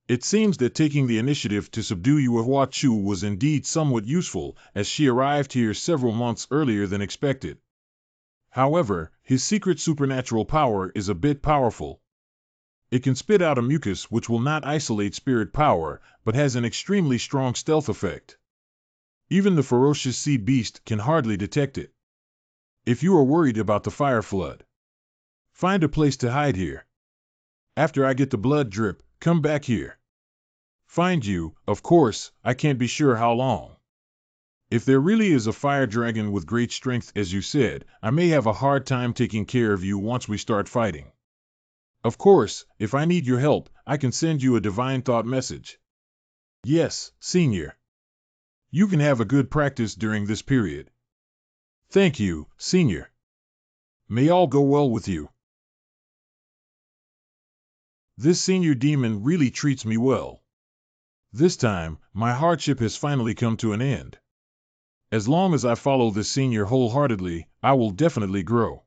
It seems that taking the initiative to subdue Yuehua Chu was indeed somewhat useful, as she arrived here several months earlier than expected. However, his secret supernatural power is a bit powerful. It can spit out a mucus which will not isolate spirit power, but has an extremely strong stealth effect. Even the ferocious sea beast can hardly detect it. If you are worried about the fire flood, find a place to hide here. After I get the blood drip, come back here. Find you, of course, I can't be sure how long. If there really is a fire dragon with great strength, as you said, I may have a hard time taking care of you once we start fighting. Of course, if I need your help, I can send you a divine thought message. Yes, Senior. You can have a good practice during this period. Thank you, Senior. May all go well with you. This senior demon really treats me well. This time, my hardship has finally come to an end. As long as I follow this senior wholeheartedly, I will definitely grow.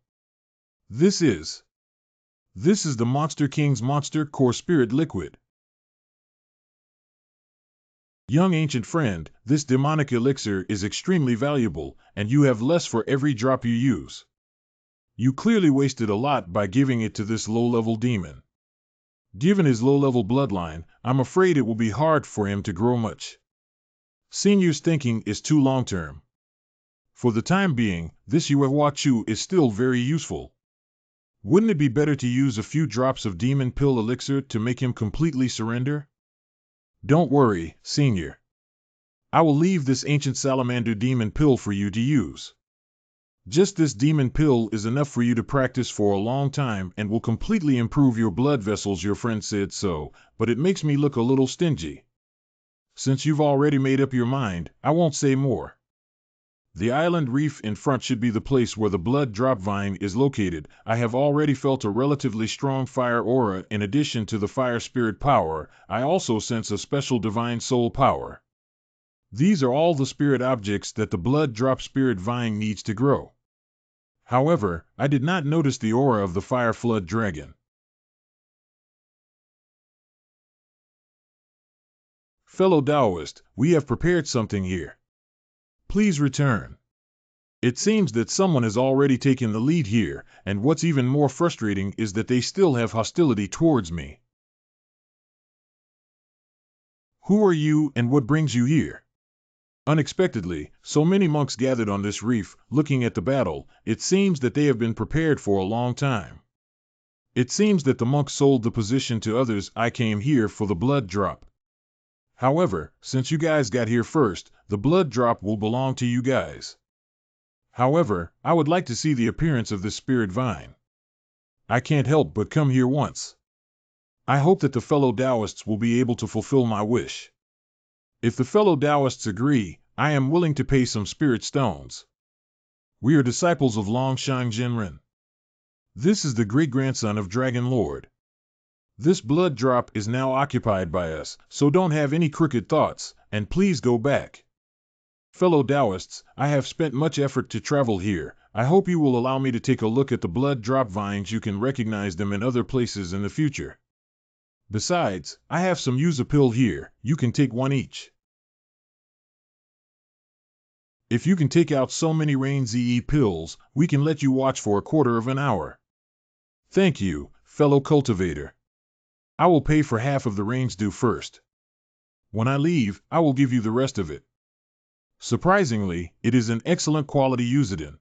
This is the Monster King's Monster Core Spirit Liquid. Young ancient friend, this demonic elixir is extremely valuable, and you have less for every drop you use. You clearly wasted a lot by giving it to this low-level demon. Given his low-level bloodline, I'm afraid it will be hard for him to grow much. Senior's thinking is too long-term. For the time being, this Yuehua Chu is still very useful. Wouldn't it be better to use a few drops of demon pill elixir to make him completely surrender? Don't worry, Senior. I will leave this ancient salamander demon pill for you to use. Just this demon pill is enough for you to practice for a long time and will completely improve your blood vessels. Your friend said so, but it makes me look a little stingy. Since you've already made up your mind, I won't say more. The island reef in front should be the place where the blood drop vine is located. I have already felt a relatively strong fire aura. In addition to the fire spirit power, I also sense a special divine soul power. These are all the spirit objects that the blood drop spirit vine needs to grow. However, I did not notice the aura of the fire flood dragon. Fellow Taoist, we have prepared something here. Please return. It seems that someone has already taken the lead here, and what's even more frustrating is that they still have hostility towards me. Who are you and what brings you here? Unexpectedly, so many monks gathered on this reef, looking at the battle. It seems that they have been prepared for a long time. It seems that the monks sold the position to others. I came here for the blood drop. However, since you guys got here first, the blood drop will belong to you guys. However, I would like to see the appearance of this spirit vine. I can't help but come here once. I hope that the fellow Taoists will be able to fulfill my wish. If the fellow Taoists agree, I am willing to pay some spirit stones. We are disciples of Long Shang Jinren. This is the great-grandson of Dragon Lord. This blood drop is now occupied by us, so don't have any crooked thoughts, and please go back. Fellow Taoists, I have spent much effort to travel here. I hope you will allow me to take a look at the blood drop vines. You can recognize them in other places in the future. Besides, I have some use a pill here. You can take one each. If you can take out so many Rain ZE pills, we can let you watch for a quarter of an hour. Thank you, fellow cultivator. I will pay for half of the Rain's due first. When I leave, I will give you the rest of it. Surprisingly, it is an excellent quality. Use it in.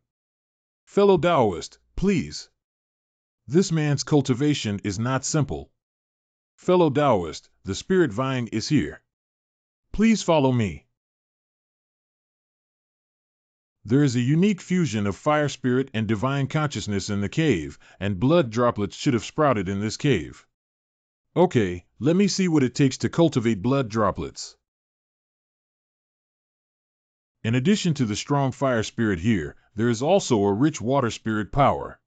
Fellow Taoist, please. This man's cultivation is not simple. Fellow Taoist, the spirit vine is here. Please follow me. There is a unique fusion of fire spirit and divine consciousness in the cave, and blood droplets should have sprouted in this cave. Okay, let me see what it takes to cultivate blood droplets. In addition to the strong fire spirit here, there is also a rich water spirit power.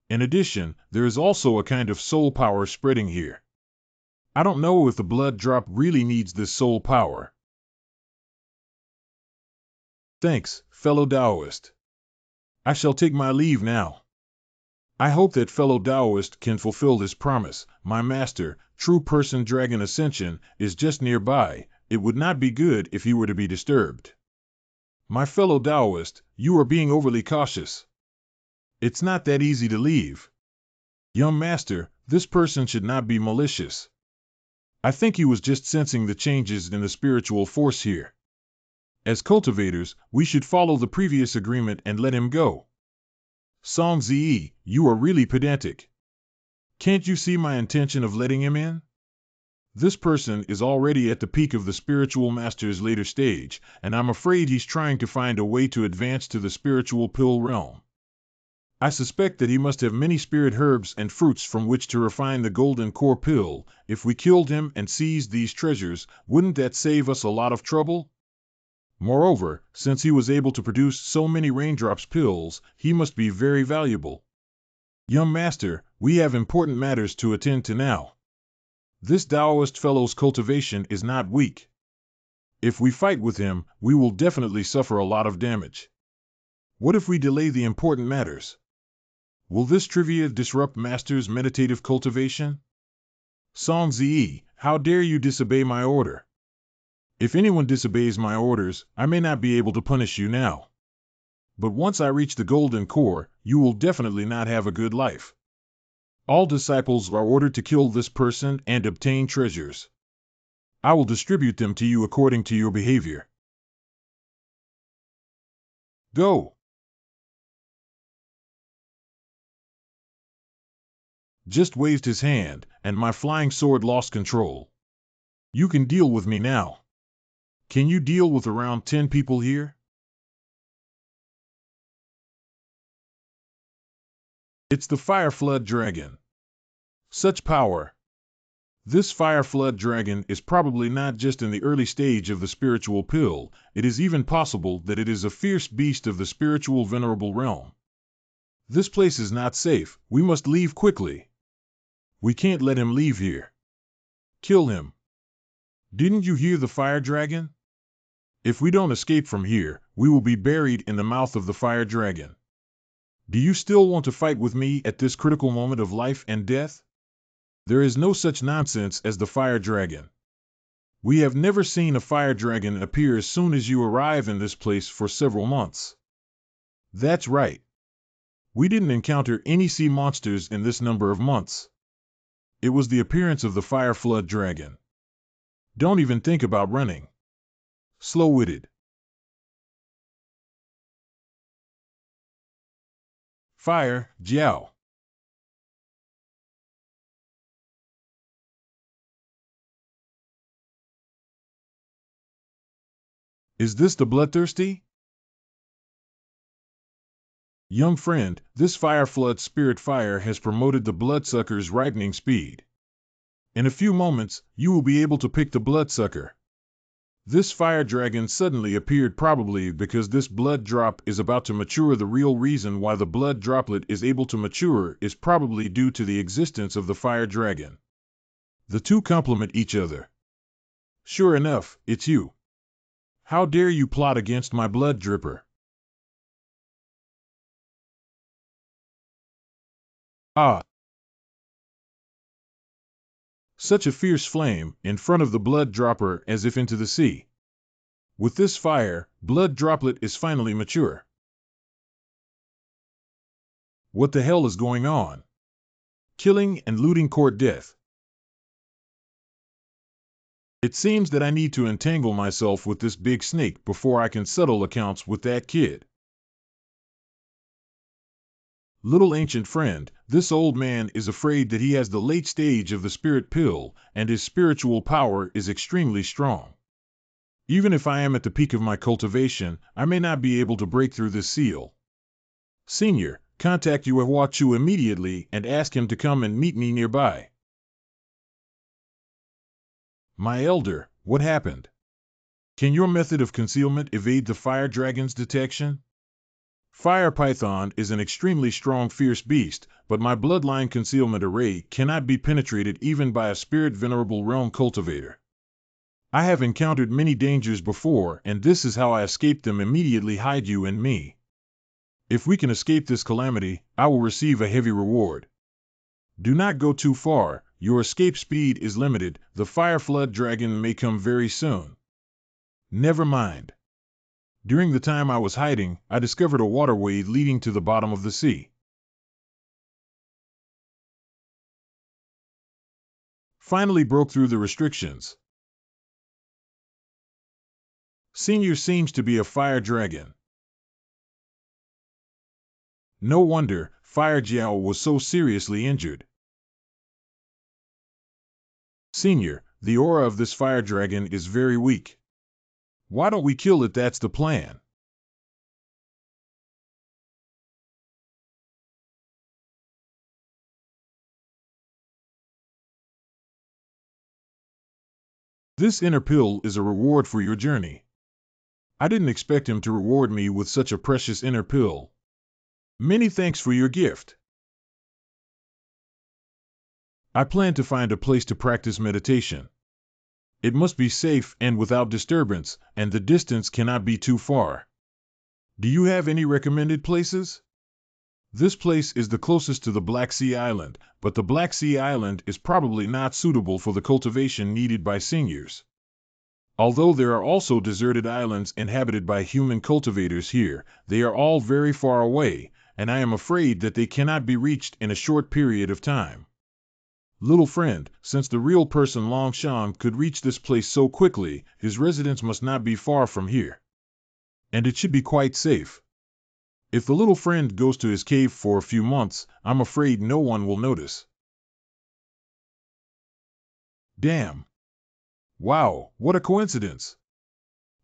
In addition, there is also a kind of soul power spreading here. I don't know if the blood drop really needs this soul power. Thanks, fellow Taoist. I shall take my leave now. I hope that fellow Taoist can fulfill his promise. My master, true person Dragon Ascension, is just nearby. It would not be good if he were to be disturbed. My fellow Taoist, you are being overly cautious. It's not that easy to leave. Young master, this person should not be malicious. I think he was just sensing the changes in the spiritual force here. As cultivators, we should follow the previous agreement and let him go. Song Zi, you are really pedantic. Can't you see my intention of letting him in? This person is already at the peak of the spiritual master's later stage, and I'm afraid he's trying to find a way to advance to the spiritual pill realm. I suspect that he must have many spirit herbs and fruits from which to refine the golden core pill. If we killed him and seized these treasures, wouldn't that save us a lot of trouble? Moreover, since he was able to produce so many raindrops pills, he must be very valuable. Young master, we have important matters to attend to now. This Taoist fellow's cultivation is not weak. If we fight with him, we will definitely suffer a lot of damage. What if we delay the important matters? Will this trivia disrupt master's meditative cultivation? Song Zi, how dare you disobey my order? If anyone disobeys my orders, I may not be able to punish you now. But once I reach the golden core, you will definitely not have a good life. All disciples are ordered to kill this person and obtain treasures. I will distribute them to you according to your behavior. Go! Just waved his hand, and my flying sword lost control. You can deal with me now. Can you deal with around 10 people here? It's the Fire Flood Dragon. Such power! This Fire Flood Dragon is probably not just in the early stage of the spiritual pill, it is even possible that it is a fierce beast of the spiritual venerable realm. This place is not safe, we must leave quickly. We can't let him leave here. Kill him. Didn't you hear the fire dragon? If we don't escape from here, we will be buried in the mouth of the fire dragon. Do you still want to fight with me at this critical moment of life and death? There is no such nonsense as the fire dragon. We have never seen a fire dragon appear as soon as you arrive in this place for several months. That's right. We didn't encounter any sea monsters in this number of months. It was the appearance of the Fire Flood Dragon. Don't even think about running. Slow-witted. Fire, Jiao. Is this the bloodthirsty? Young friend, this Fire Flood Spirit Fire has promoted the bloodsucker's ripening speed. In a few moments, you will be able to pick the bloodsucker. This fire dragon suddenly appeared probably because this blood drop is about to mature. The real reason why the blood droplet is able to mature is probably due to the existence of the fire dragon. The two complement each other. Sure enough, it's you. How dare you plot against my blood dripper? Ah! Such a fierce flame, in front of the blood dropper as if into the sea. With this fire, blood droplet is finally mature. What the hell is going on? Killing and looting court death. It seems that I need to entangle myself with this big snake before I can settle accounts with that kid. Little ancient friend, this old man is afraid that he has the late stage of the spirit pill, and his spiritual power is extremely strong. Even if I am at the peak of my cultivation, I may not be able to break through this seal. Senior, contact Yuehuachu immediately and ask him to come and meet me nearby. My elder, what happened? Can your method of concealment evade the fire dragon's detection? Fire Python is an extremely strong, fierce beast, but my bloodline concealment array cannot be penetrated even by a spirit venerable realm cultivator. I have encountered many dangers before, and this is how I escaped them. Immediately hide you and me. If we can escape this calamity, I will receive a heavy reward. Do not go too far, your escape speed is limited, the fire flood dragon may come very soon. Never mind. During the time I was hiding, I discovered a waterway leading to the bottom of the sea. Finally broke through the restrictions. Senior seems to be a fire dragon. No wonder Fire Jiao was so seriously injured. Senior, the aura of this fire dragon is very weak. Why don't we kill it? That's the plan. This inner pill is a reward for your journey. I didn't expect him to reward me with such a precious inner pill. Many thanks for your gift. I plan to find a place to practice meditation. It must be safe and without disturbance, and the distance cannot be too far. Do you have any recommended places? This place is the closest to the Black Sea Island, but the Black Sea Island is probably not suitable for the cultivation needed by seniors. Although there are also deserted islands inhabited by human cultivators here, they are all very far away, and I am afraid that they cannot be reached in a short period of time. Little friend, since the real person Long Shan could reach this place so quickly, his residence must not be far from here. And it should be quite safe. If the little friend goes to his cave for a few months, I'm afraid no one will notice. Damn. Wow, what a coincidence.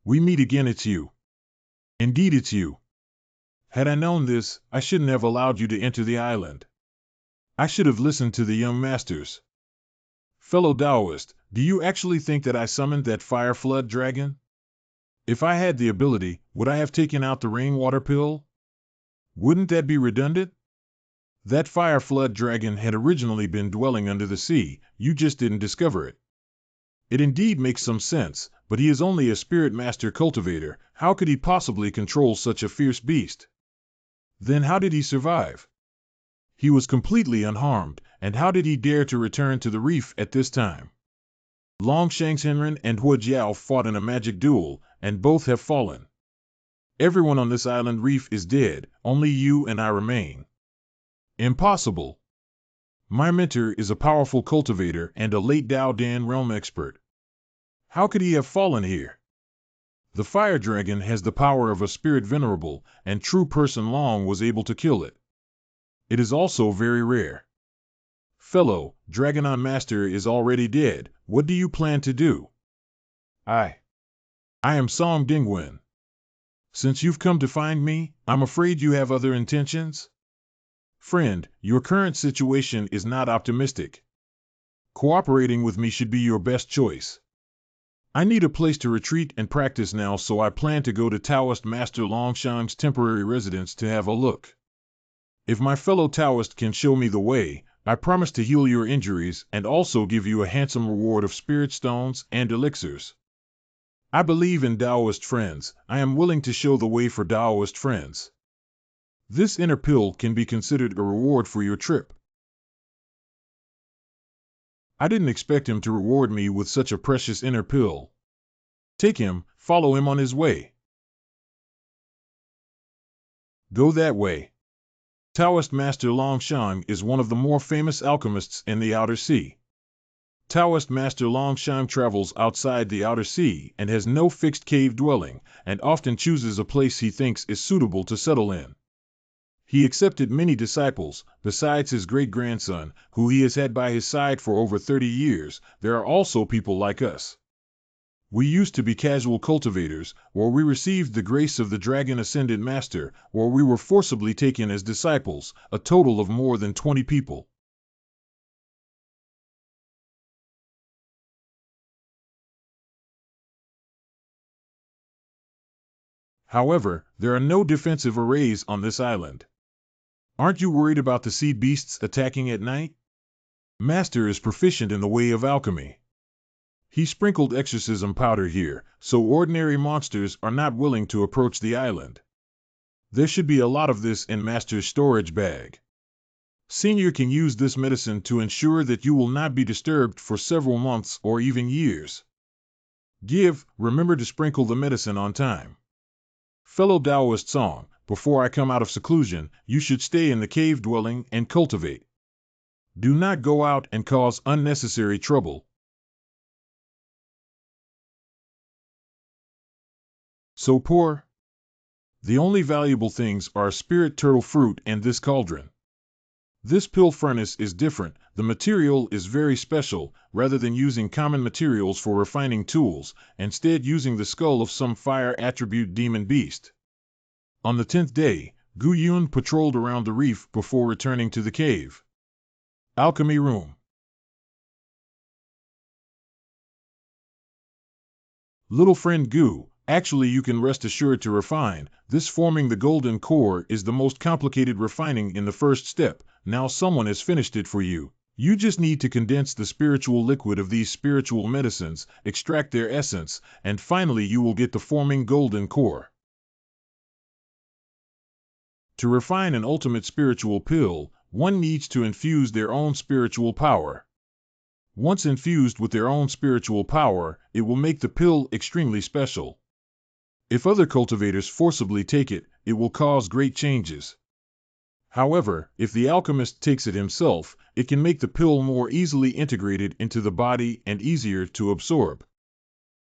We meet again, it's you. Indeed it's you. Had I known this, I shouldn't have allowed you to enter the island. I should have listened to the young masters. Fellow Taoist, do you actually think that I summoned that fire flood dragon? If I had the ability, would I have taken out the rainwater pill? Wouldn't that be redundant? That fire flood dragon had originally been dwelling under the sea, you just didn't discover it. It indeed makes some sense, but he is only a spirit master cultivator, how could he possibly control such a fierce beast? Then how did he survive? He was completely unharmed, and how did he dare to return to the reef at this time? Long Shangxinren and Hua Jiao fought in a magic duel, and both have fallen. Everyone on this island reef is dead, only you and I remain. Impossible. My mentor is a powerful cultivator and a late Dao Dan realm expert. How could he have fallen here? The fire dragon has the power of a spirit venerable, and true person Long was able to kill it. It is also very rare. Fellow Dragonon Master is already dead, what do you plan to do? I am Song Dingwen. Since you've come to find me, I'm afraid you have other intentions? Friend, your current situation is not optimistic. Cooperating with me should be your best choice. I need a place to retreat and practice now, so I plan to go to Taoist Master Longshan's temporary residence to have a look. If my fellow Taoist can show me the way, I promise to heal your injuries and also give you a handsome reward of spirit stones and elixirs. I believe in Taoist friends, I am willing to show the way for Taoist friends. This inner pill can be considered a reward for your trip. I didn't expect him to reward me with such a precious inner pill. Take him, follow him on his way. Go that way. Taoist Master Long Shan is one of the more famous alchemists in the Outer Sea. Taoist Master Long Shan travels outside the Outer Sea and has no fixed cave dwelling, and often chooses a place he thinks is suitable to settle in. He accepted many disciples, besides his great-grandson, who he has had by his side for over 30 years, there are also people like us. We used to be casual cultivators, or we received the grace of the Dragon Ascended Master, or we were forcibly taken as disciples, a total of more than 20 people. However, there are no defensive arrays on this island. Aren't you worried about the sea beasts attacking at night? Master is proficient in the way of alchemy. He sprinkled exorcism powder here, so ordinary monsters are not willing to approach the island. There should be a lot of this in Master's storage bag. Senior can use this medicine to ensure that you will not be disturbed for several months or even years. Remember to sprinkle the medicine on time. Fellow Taoist song, before I come out of seclusion, you should stay in the cave dwelling and cultivate. Do not go out and cause unnecessary trouble. So poor? The only valuable things are spirit turtle fruit and this cauldron. This pill furnace is different, the material is very special, rather than using common materials for refining tools, instead using the skull of some fire attribute demon beast. On the 10th day, Gu Yun patrolled around the reef before returning to the cave. Alchemy room. Little friend Gu, actually you can rest assured to refine, this forming the golden core is the most complicated refining in the first step, now someone has finished it for you. You just need to condense the spiritual liquid of these spiritual medicines, extract their essence, and finally you will get the forming golden core. To refine an ultimate spiritual pill, one needs to infuse their own spiritual power. Once infused with their own spiritual power, it will make the pill extremely special. If other cultivators forcibly take it, it will cause great changes. However, if the alchemist takes it himself, it can make the pill more easily integrated into the body and easier to absorb.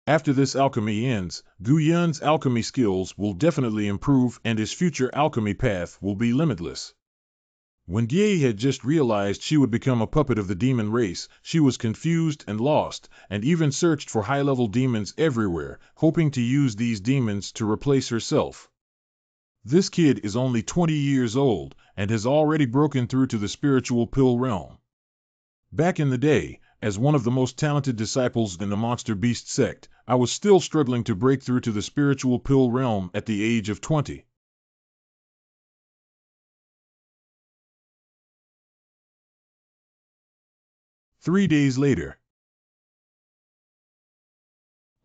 After this alchemy ends, Gu Yun's alchemy skills will definitely improve and his future alchemy path will be limitless. When Jie had just realized she would become a puppet of the demon race, she was confused and lost, and even searched for high-level demons everywhere, hoping to use these demons to replace herself. This kid is only 20 years old, and has already broken through to the spiritual pill realm. Back in the day, as one of the most talented disciples in the Monster Beast sect, I was still struggling to break through to the spiritual pill realm at the age of 20. Three days later.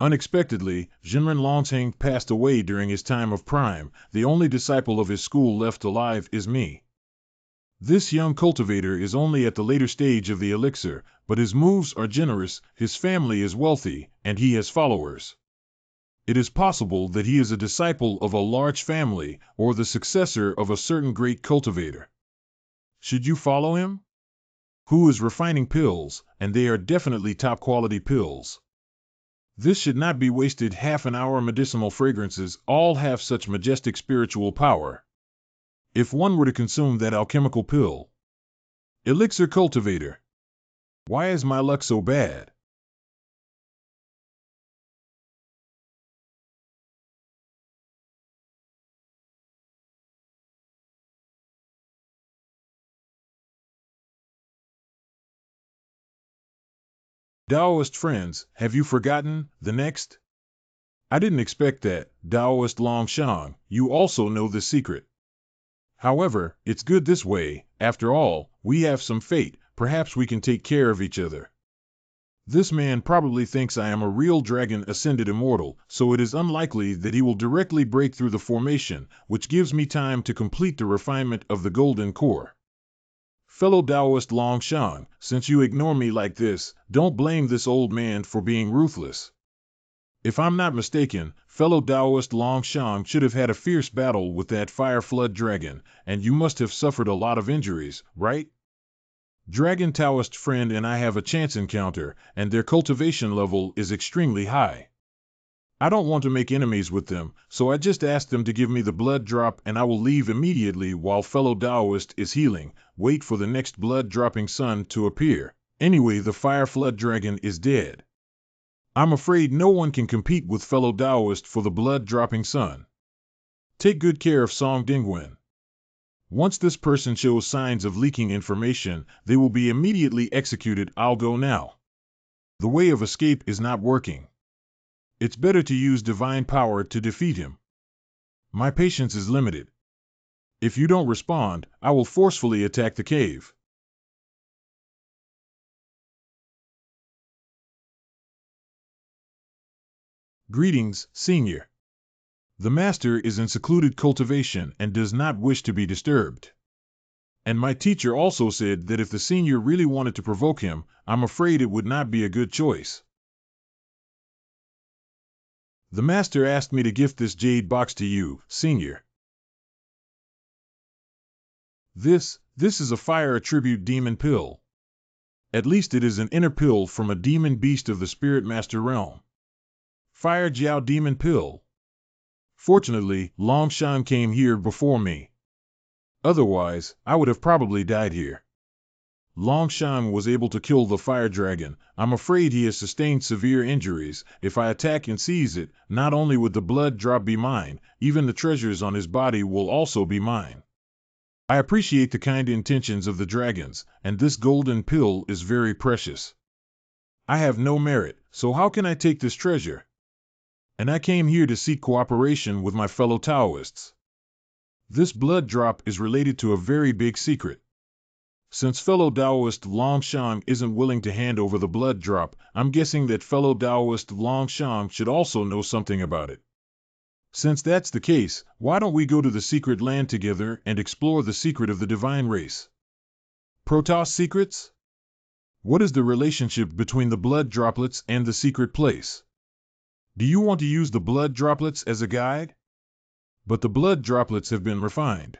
Unexpectedly, Jinren Longtang passed away during his time of prime. The only disciple of his school left alive is me. This young cultivator is only at the later stage of the elixir, but his moves are generous, his family is wealthy, and he has followers. It is possible that he is a disciple of a large family, or the successor of a certain great cultivator. Should you follow him? Who is refining pills, and they are definitely top-quality pills. This should not be wasted. Half an hour. Medicinal fragrances all have such majestic spiritual power. If one were to consume that alchemical pill. Elixir cultivator. Why is my luck so bad? Taoist friends, have you forgotten the next? I didn't expect that, Taoist Longshan, you also know the secret. However, it's good this way, after all, we have some fate, perhaps we can take care of each other. This man probably thinks I am a real dragon ascended immortal, so it is unlikely that he will directly break through the formation, which gives me time to complete the refinement of the golden core. Fellow Taoist Longshan, since you ignore me like this, don't blame this old man for being ruthless. If I'm not mistaken, fellow Taoist Longshan should have had a fierce battle with that fire flood dragon, and you must have suffered a lot of injuries, right? Dragon Taoist friend and I have a chance encounter, and their cultivation level is extremely high. I don't want to make enemies with them, so I just asked them to give me the blood drop and I will leave immediately while fellow Taoist is healing, wait for the next blood-dropping sun to appear. Anyway, the fire flood dragon is dead. I'm afraid no one can compete with fellow Taoist for the blood-dropping sun. Take good care of Song Dingwen. Once this person shows signs of leaking information, they will be immediately executed. I'll go now. The way of escape is not working. It's better to use divine power to defeat him. My patience is limited. If you don't respond, I will forcefully attack the cave. Greetings, Senior. The master is in secluded cultivation and does not wish to be disturbed. And my teacher also said that if the senior really wanted to provoke him, I'm afraid it would not be a good choice. The master asked me to gift this jade box to you, senior. This is a fire attribute demon pill. At least it is an inner pill from a demon beast of the spirit master realm. Fire Jiao demon pill. Fortunately, Long Shan came here before me. Otherwise, I would have probably died here. Long Shan was able to kill the fire dragon. I'm afraid he has sustained severe injuries. If I attack and seize it, not only would the blood drop be mine, even the treasures on his body will also be mine. I appreciate the kind intentions of the dragons, and this golden pill is very precious. I have no merit, so how can I take this treasure? And I came here to seek cooperation with my fellow Taoists. This blood drop is related to a very big secret. Since fellow Taoist Long Shan isn't willing to hand over the blood drop, I'm guessing that fellow Taoist Long Shan should also know something about it. Since that's the case, why don't we go to the secret land together and explore the secret of the divine race? Protoss secrets? What is the relationship between the blood droplets and the secret place? Do you want to use the blood droplets as a guide? But the blood droplets have been refined.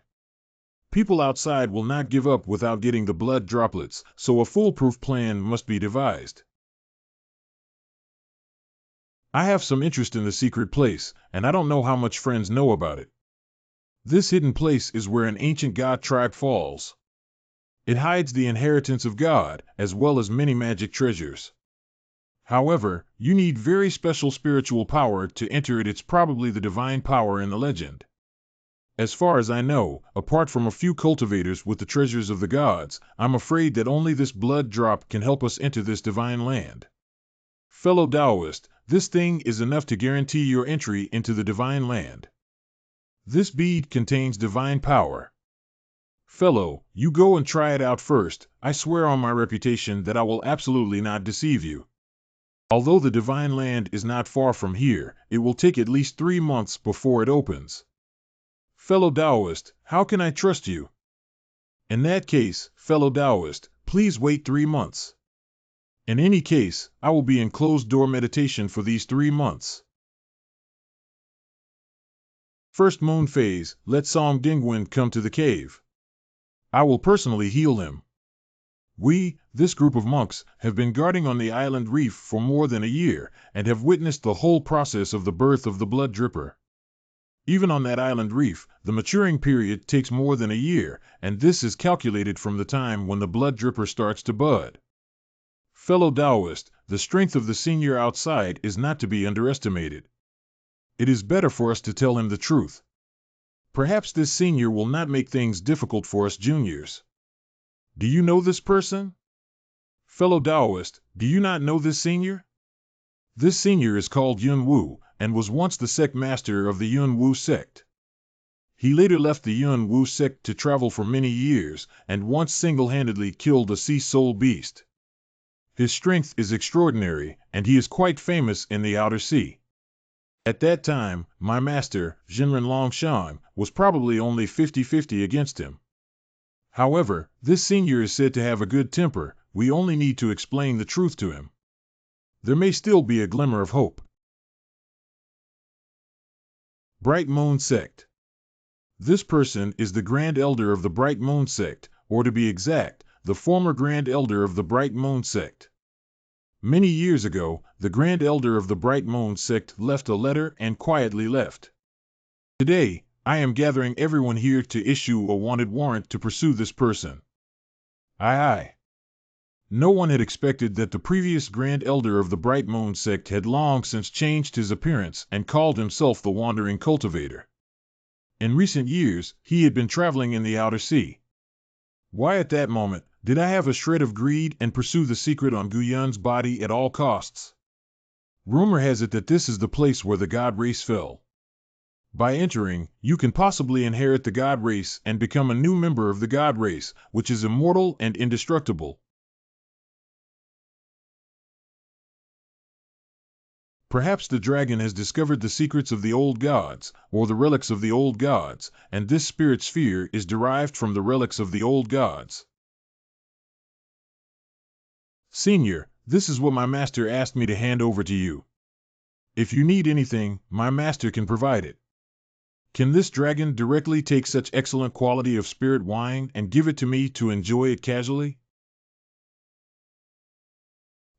People outside will not give up without getting the blood droplets, so a foolproof plan must be devised. I have some interest in the secret place, and I don't know how much friends know about it. This hidden place is where an ancient god tribe falls. It hides the inheritance of God, as well as many magic treasures. However, you need very special spiritual power to enter it. It's probably the divine power in the legend. As far as I know, apart from a few cultivators with the treasures of the gods, I'm afraid that only this blood drop can help us enter this divine land. Fellow Taoist, this thing is enough to guarantee your entry into the divine land. This bead contains divine power. Fellow, you go and try it out first. I swear on my reputation that I will absolutely not deceive you. Although the divine land is not far from here, it will take at least 3 months before it opens. Fellow Taoist, how can I trust you? In that case, fellow Taoist, please wait 3 months. In any case, I will be in closed-door meditation for these 3 months. First moon phase, let Song Dingwen come to the cave. I will personally heal him. We, this group of monks, have been guarding on the island reef for more than a year, and have witnessed the whole process of the birth of the blood dripper. Even on that island reef, the maturing period takes more than a year, and this is calculated from the time when the blood dripper starts to bud. Fellow Taoist, the strength of the senior outside is not to be underestimated. It is better for us to tell him the truth. Perhaps this senior will not make things difficult for us juniors. Do you know this person? Fellow Taoist, do you not know this senior? This senior is called Yun Wu, and was once the sect master of the Yun Wu sect. He later left the Yun Wu sect to travel for many years, and once single-handedly killed a sea soul beast. His strength is extraordinary, and he is quite famous in the outer sea. At that time, my master, Jinren Longshan, was probably only 50-50 against him. However, this senior is said to have a good temper. We only need to explain the truth to him. There may still be a glimmer of hope. Bright Moon Sect. This person is the Grand Elder of the Bright Moon Sect, or to be exact, the former Grand Elder of the Bright Moon Sect. Many years ago, the Grand Elder of the Bright Moon Sect left a letter and quietly left. Today, I am gathering everyone here to issue a wanted warrant to pursue this person. Aye. No one had expected that the previous Grand Elder of the Bright Moon Sect had long since changed his appearance and called himself the Wandering Cultivator. In recent years, he had been traveling in the outer sea. Why at that moment did I have a shred of greed and pursue the secret on Guyun's body at all costs? Rumor has it that this is the place where the god race fell. By entering, you can possibly inherit the god race and become a new member of the god race, which is immortal and indestructible. Perhaps the dragon has discovered the secrets of the old gods, or the relics of the old gods, and this spirit sphere is derived from the relics of the old gods. Senior, this is what my master asked me to hand over to you. If you need anything, my master can provide it. Can this dragon directly take such excellent quality of spirit wine and give it to me to enjoy it casually?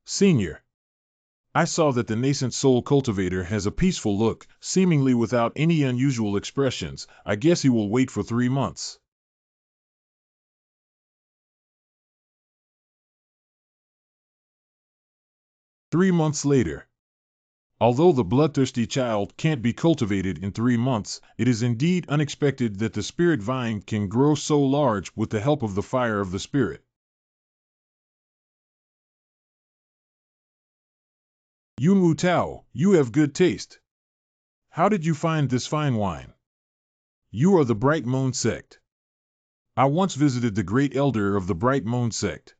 Senior, I saw that the nascent soul cultivator has a peaceful look, seemingly without any unusual expressions. I guess he will wait for 3 months. Three months later. Although the bloodthirsty child can't be cultivated in 3 months, it is indeed unexpected that the spirit vine can grow so large with the help of the fire of the spirit. Yunwu Tao, you have good taste. How did you find this fine wine? You are the Bright Moon sect. I once visited the great elder of the Bright Moon sect.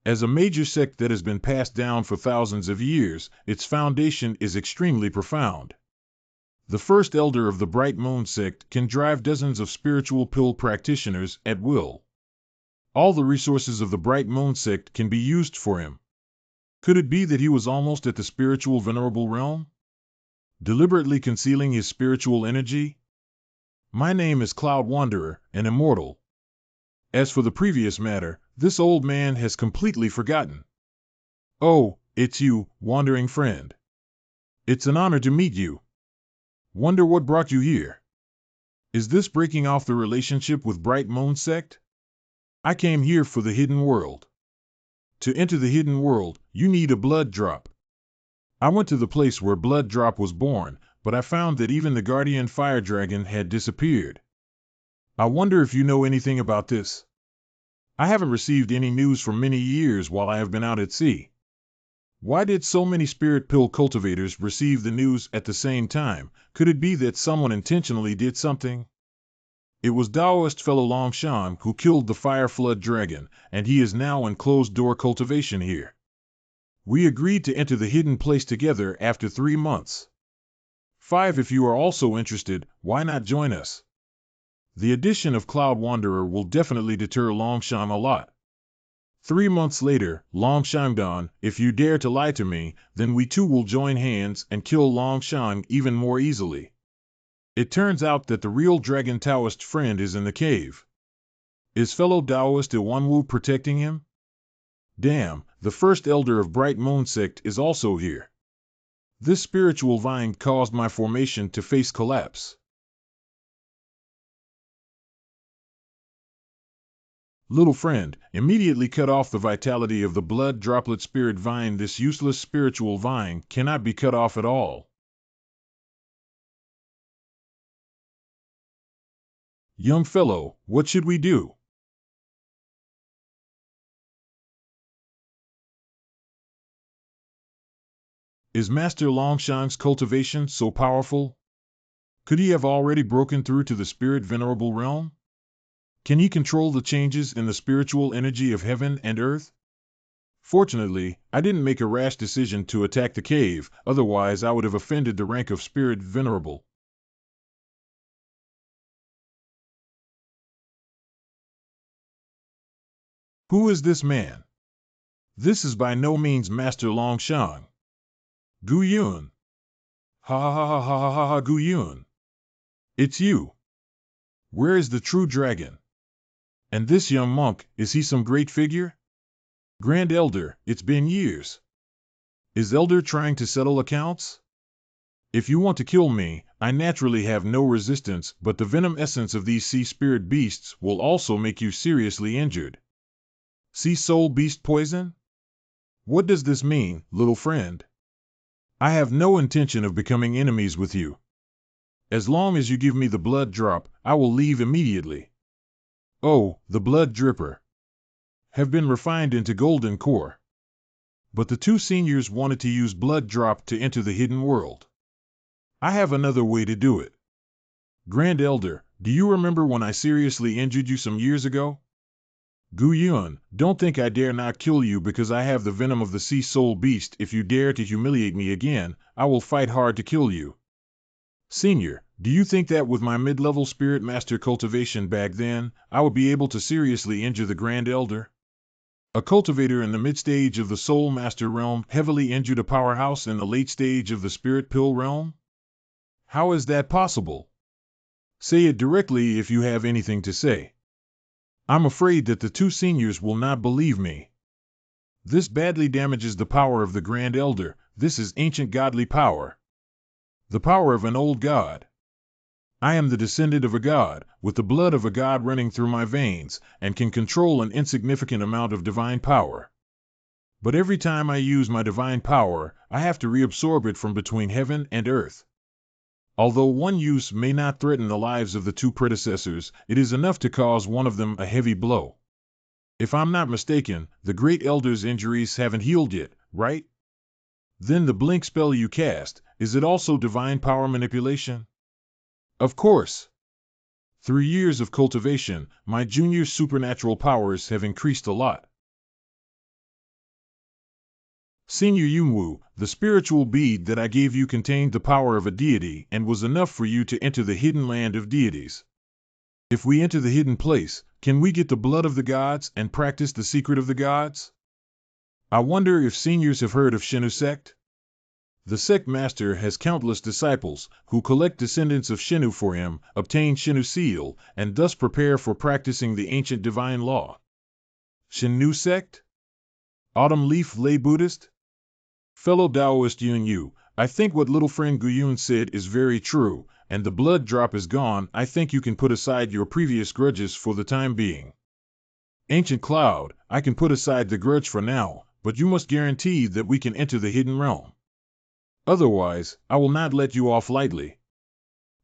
As a major sect that has been passed down for thousands of years, its foundation is extremely profound. The first elder of the Bright Moon sect can drive dozens of spiritual pill practitioners at will. All the resources of the Bright Moon sect can be used for him. Could it be that he was almost at the spiritual venerable realm? Deliberately concealing his spiritual energy? My name is Cloud Wanderer, an immortal. As for the previous matter, this old man has completely forgotten. Oh, it's you, wandering friend. It's an honor to meet you. Wonder what brought you here. Is this breaking off the relationship with Bright Moon sect? I came here for the hidden world. To enter the hidden world, you need a blood drop. I went to the place where Blood Drop was born, but I found that even the guardian fire dragon had disappeared. I wonder if you know anything about this. I haven't received any news for many years while I have been out at sea. Why did so many spirit pill cultivators receive the news at the same time? Could it be that someone intentionally did something? It was Taoist fellow Shan who killed the fire flood dragon, and he is now in closed-door cultivation here. We agreed to enter the hidden place together after 3 months. 5. If you are also interested, why not join us? The addition of Cloud Wanderer will definitely deter Longshan a lot. 3 months later, Longshan, if you dare to lie to me, then we too will join hands and kill Longshan even more easily. It turns out that the real dragon Taoist friend is in the cave. Is fellow Taoist Iwanwu protecting him? Damn, the first elder of Bright Moon sect is also here. This spiritual vine caused my formation to face collapse. Little friend, immediately cut off the vitality of the blood droplet spirit vine. This useless spiritual vine cannot be cut off at all. Young fellow, what should we do? Is Master Longshan's cultivation so powerful? Could he have already broken through to the spirit venerable realm? Can he control the changes in the spiritual energy of heaven and earth? Fortunately, I didn't make a rash decision to attack the cave, otherwise I would have offended the rank of spirit venerable. Who is this man? This is by no means Master Longshan. Gu Yun. Ha ha ha ha ha ha ha Gu Yun. It's you. Where is the true dragon? And this young monk, is he some great figure? Grand Elder, it's been years. Is Elder trying to settle accounts? If you want to kill me, I naturally have no resistance, but the venom essence of these sea spirit beasts will also make you seriously injured. Sea soul beast poison? What does this mean, little friend? I have no intention of becoming enemies with you. As long as you give me the blood drop, I will leave immediately. Oh, the blood dripper. Have been refined into golden core. But the 2 seniors wanted to use blood drop to enter the hidden world. I have another way to do it. Grand Elder, do you remember when I seriously injured you some years ago? Gu Yun, don't think I dare not kill you because I have the venom of the sea soul beast. If you dare to humiliate me again, I will fight hard to kill you. Senior, do you think that with my mid-level spirit master cultivation back then, I would be able to seriously injure the Grand Elder? A cultivator in the mid-stage of the Soul Master realm heavily injured a powerhouse in the late stage of the Spirit Pill realm? How is that possible? Say it directly if you have anything to say. I'm afraid that the two seniors will not believe me. This badly damages the power of the Grand Elder. This is ancient godly power. The power of an old god. I am the descendant of a god, with the blood of a god running through my veins, and can control an insignificant amount of divine power. But every time I use my divine power, I have to reabsorb it from between heaven and earth. Although one use may not threaten the lives of the two predecessors, it is enough to cause one of them a heavy blow. If I'm not mistaken, the Great Elder's injuries haven't healed yet, right? Then the blink spell you cast, is it also divine power manipulation? Of course. Through years of cultivation, my junior's supernatural powers have increased a lot. Senior Yunwu, the spiritual bead that I gave you contained the power of a deity and was enough for you to enter the hidden land of deities. If we enter the hidden place, can we get the blood of the gods and practice the secret of the gods? I wonder if seniors have heard of Shenu sect? The sect master has countless disciples who collect descendants of Shenu for him, obtain Shenu seal, and thus prepare for practicing the ancient divine law. Shenu sect? Autumn leaf lay Buddhist? Fellow Taoist Yun Yu, I think what little friend Guyun said is very true, and the blood drop is gone. I think you can put aside your previous grudges for the time being. Ancient Cloud, I can put aside the grudge for now, but you must guarantee that we can enter the hidden realm. Otherwise, I will not let you off lightly.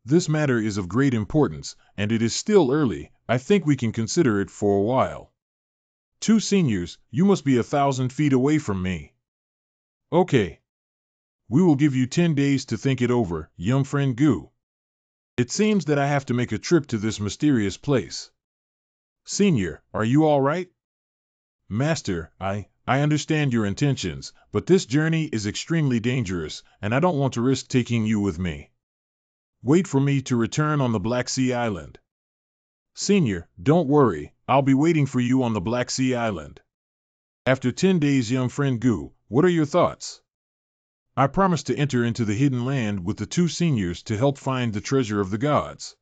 This matter is of great importance, and it is still early. I think we can consider it for a while. Two seniors, you must be 1,000 feet away from me. Okay. We will give you 10 days to think it over, young friend Gu. It seems that I have to make a trip to this mysterious place. Senior, are you all right? Master, I understand your intentions, but this journey is extremely dangerous, and I don't want to risk taking you with me. Wait for me to return on the Black Sea Island. Senior, don't worry, I'll be waiting for you on the Black Sea Island. After 10 days, young friend Gu, what are your thoughts? I promise to enter into the hidden land with the two seniors to help find the treasure of the gods.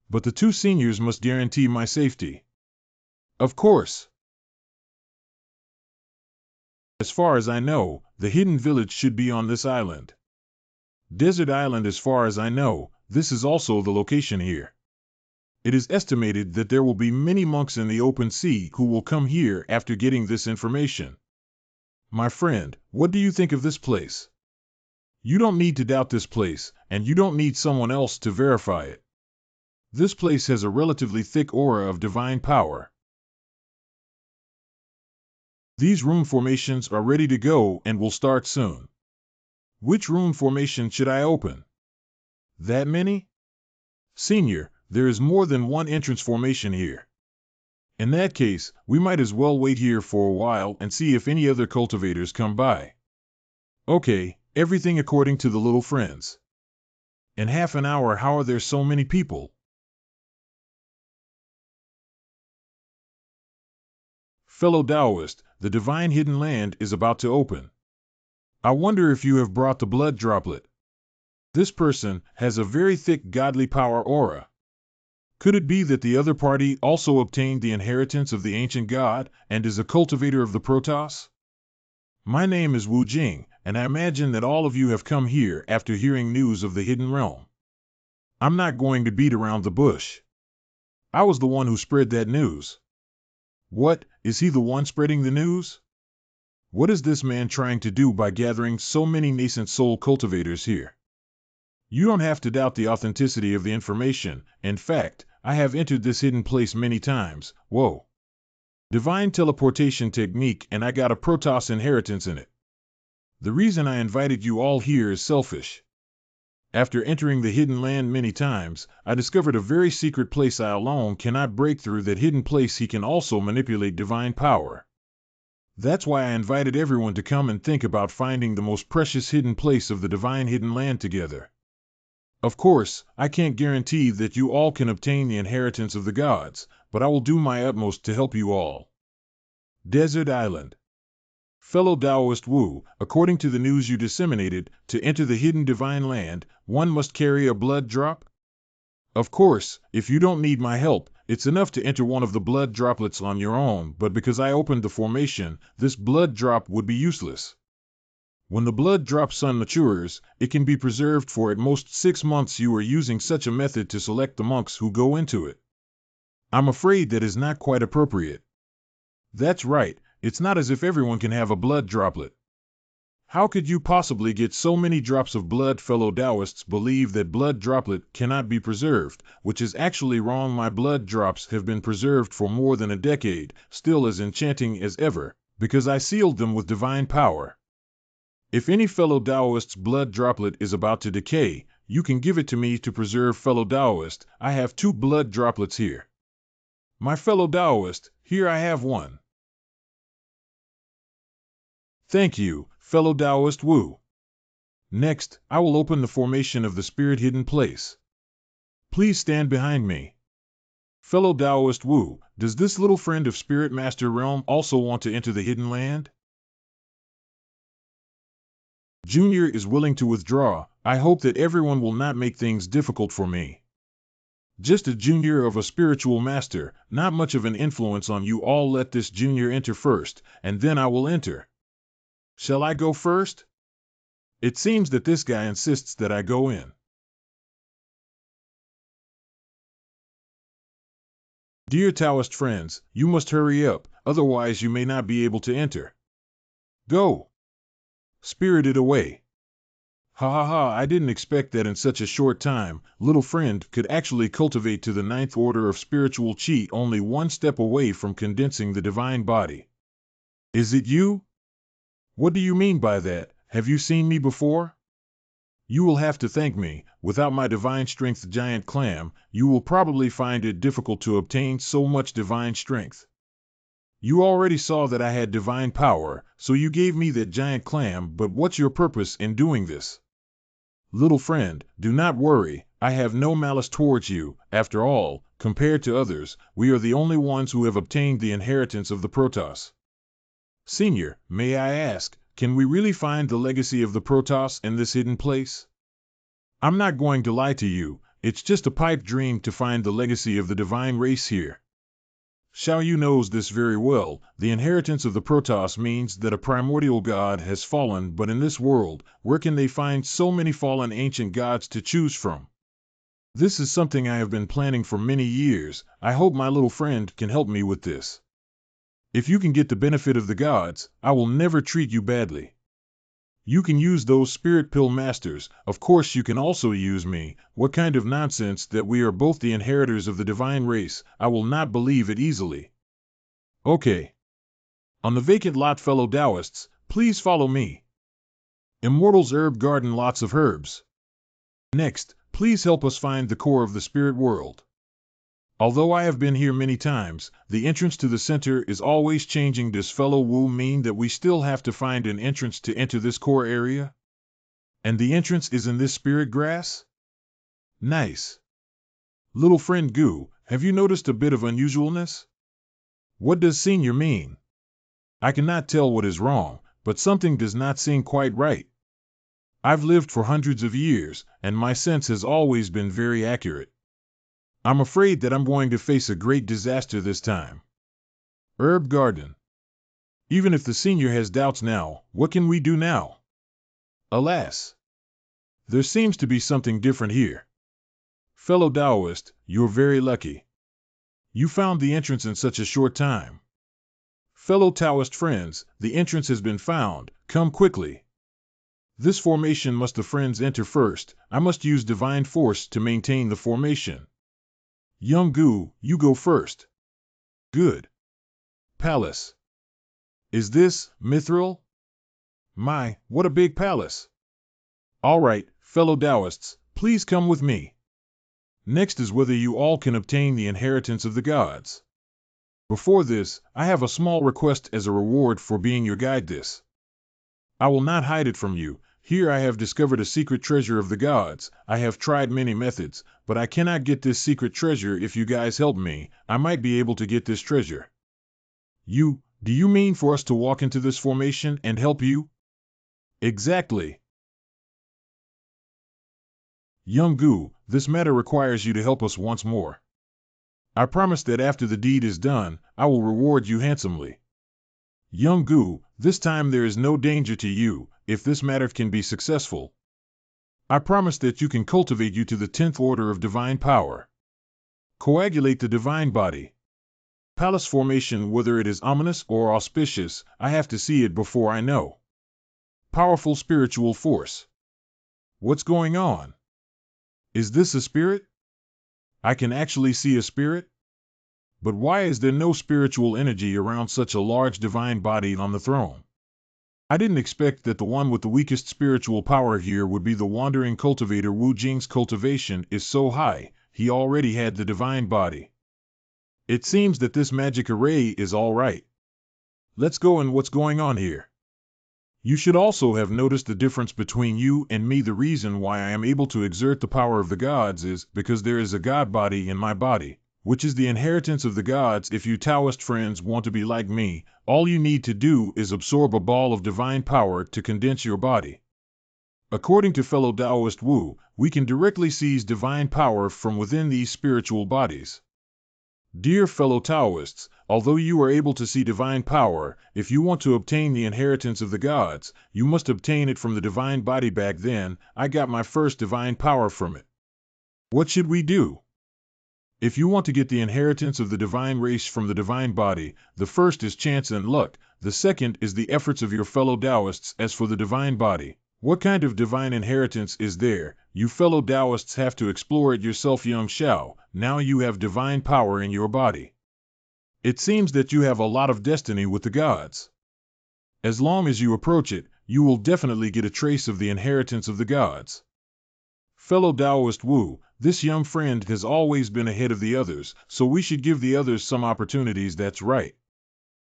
But the two seniors must guarantee my safety. Of course. As far as I know, the hidden village should be on this island. Desert Island, as far as I know, this is also the location here. It is estimated that there will be many monks in the open sea who will come here after getting this information. My friend, what do you think of this place? You don't need to doubt this place, and you don't need someone else to verify it. This place has a relatively thick aura of divine power. These rune formations are ready to go and will start soon. Which rune formation should I open? That many? Senior, there is more than one entrance formation here. In that case, we might as well wait here for a while and see if any other cultivators come by. Okay, everything according to the little friends. In half an hour, how are there so many people? Fellow Taoist, the divine hidden land is about to open. I wonder if you have brought the blood droplet. This person has a very thick godly power aura. Could it be that the other party also obtained the inheritance of the ancient god and is a cultivator of the Protoss? My name is Wu Jing, and I imagine that all of you have come here after hearing news of the hidden realm. I'm not going to beat around the bush. I was the one who spread that news. What, is he the one spreading the news? What is this man trying to do by gathering so many nascent soul cultivators here? You don't have to doubt the authenticity of the information. In fact, I have entered this hidden place many times. Whoa. Divine teleportation technique, and I got a Protoss inheritance in it. The reason I invited you all here is selfish. After entering the hidden land many times, I discovered a very secret place I alone cannot break through. That hidden place he can also manipulate divine power. That's why I invited everyone to come and think about finding the most precious hidden place of the divine hidden land together. Of course, I can't guarantee that you all can obtain the inheritance of the gods, but I will do my utmost to help you all. Desert Island. Fellow Taoist Wu, according to the news you disseminated, to enter the hidden divine land, one must carry a blood drop? Of course, if you don't need my help, it's enough to enter one of the blood droplets on your own, but because I opened the formation, this blood drop would be useless. When the blood drop sun matures, it can be preserved for at most 6 months. You are using such a method to select the monks who go into it. I'm afraid that is not quite appropriate. That's right, it's not as if everyone can have a blood droplet. How could you possibly get so many drops of blood? Fellow Taoists believe that blood droplet cannot be preserved, which is actually wrong. My blood drops have been preserved for more than a decade, still as enchanting as ever, because I sealed them with divine power. If any fellow Taoist's blood droplet is about to decay, you can give it to me to preserve. Fellow Taoist, I have 2 blood droplets here. My fellow Taoist, here I have one. Thank you, fellow Taoist Wu. Next, I will open the formation of the spirit hidden place. Please stand behind me. Fellow Taoist Wu, does this little friend of Spirit Master Realm also want to enter the hidden land? Junior is willing to withdraw. I hope that everyone will not make things difficult for me. Just a junior of a spiritual master, not much of an influence on you all. Let this junior enter first, and then I will enter. Shall I go first? It seems that this guy insists that I go in. Dear Taoist friends, you must hurry up, otherwise you may not be able to enter. Go! Spirited away. Ha ha ha, I didn't expect that in such a short time, little friend could actually cultivate to the 9th order of spiritual Qi, only 1 step away from condensing the divine body. Is it you? What do you mean by that? Have you seen me before? You will have to thank me. Without my divine strength, giant clam, you will probably find it difficult to obtain so much divine strength. You already saw that I had divine power, so you gave me that giant clam, but what's your purpose in doing this? Little friend, do not worry, I have no malice towards you. After all, compared to others, we are the only ones who have obtained the inheritance of the Protoss. Senior, may I ask, can we really find the legacy of the Protoss in this hidden place? I'm not going to lie to you, it's just a pipe dream to find the legacy of the divine race here. Xiaoyu knows this very well. The inheritance of the Protoss means that a primordial god has fallen, but in this world, where can they find so many fallen ancient gods to choose from? This is something I have been planning for many years. I hope my little friend can help me with this. If you can get the benefit of the gods, I will never treat you badly. You can use those spirit pill masters, of course you can also use me. What kind of nonsense that we are both the inheritors of the divine race, I will not believe it easily. Okay. On the vacant lot, fellow Taoists, please follow me. Immortals Herb Garden, lots of herbs. Next, please help us find the core of the spirit world. Although I have been here many times, the entrance to the center is always changing. Does fellow Wu mean that we still have to find an entrance to enter this core area? And the entrance is in this spirit grass? Nice. Little friend Gu, have you noticed a bit of unusualness? What does senior mean? I cannot tell what is wrong, but something does not seem quite right. I've lived for hundreds of years, and my sense has always been very accurate. I'm afraid that I'm going to face a great disaster this time. Herb Garden. Even if the senior has doubts now, what can we do now? Alas! There seems to be something different here. Fellow Taoist, you're very lucky. You found the entrance in such a short time. Fellow Taoist friends, the entrance has been found. Come quickly. This formation must the friends enter first. I must use divine force to maintain the formation. Young Gu, you go first. Good. Palace. Is this Mithril? My, what a big palace. All right, fellow Taoists, Please come with me. Next is whether you all can obtain the inheritance of the gods. Before this, I have a small request as a reward for being your guide this. I will not hide it from you. Here I have discovered a secret treasure of the gods. I have tried many methods, but I cannot get this secret treasure. If you guys help me, I might be able to get this treasure. Do you mean for us to walk into this formation and help you? Exactly. Young Gu, this matter requires you to help us once more. I promise that after the deed is done, I will reward you handsomely. Young Gu, this time there is no danger to you, if this matter can be successful. I promise that you can cultivate you to the 10th order of divine power. Coagulate the divine body. Palace formation, whether it is ominous or auspicious, I have to see it before I know. Powerful spiritual force. What's going on? Is this a spirit? I can actually see a spirit? But why is there no spiritual energy around such a large divine body on the throne? I didn't expect that the one with the weakest spiritual power here would be the wandering cultivator. Wu Jing's cultivation is so high, he already had the divine body. It seems that this magic array is all right. Let's go and what's going on here? You should also have noticed the difference between you and me. The reason why I am able to exert the power of the gods is because there is a god body in my body, which is the inheritance of the gods. If you Taoist friends want to be like me, all you need to do is absorb a ball of divine power to condense your body. According to fellow Taoist Wu, we can directly seize divine power from within these spiritual bodies. Dear fellow Taoists, although you are able to see divine power, if you want to obtain the inheritance of the gods, you must obtain it from the divine body. Back then, I got my first divine power from it. What should we do? If you want to get the inheritance of the divine race from the divine body, the first is chance and luck, the second is the efforts of your fellow Taoists. As for the divine body, what kind of divine inheritance is there? You fellow Taoists have to explore it yourself. Young Xiao, now you have divine power in your body. It seems that you have a lot of destiny with the gods. As long as you approach it, you will definitely get a trace of the inheritance of the gods. Fellow Taoist Wu, this young friend has always been ahead of the others, so we should give the others some opportunities. That's right.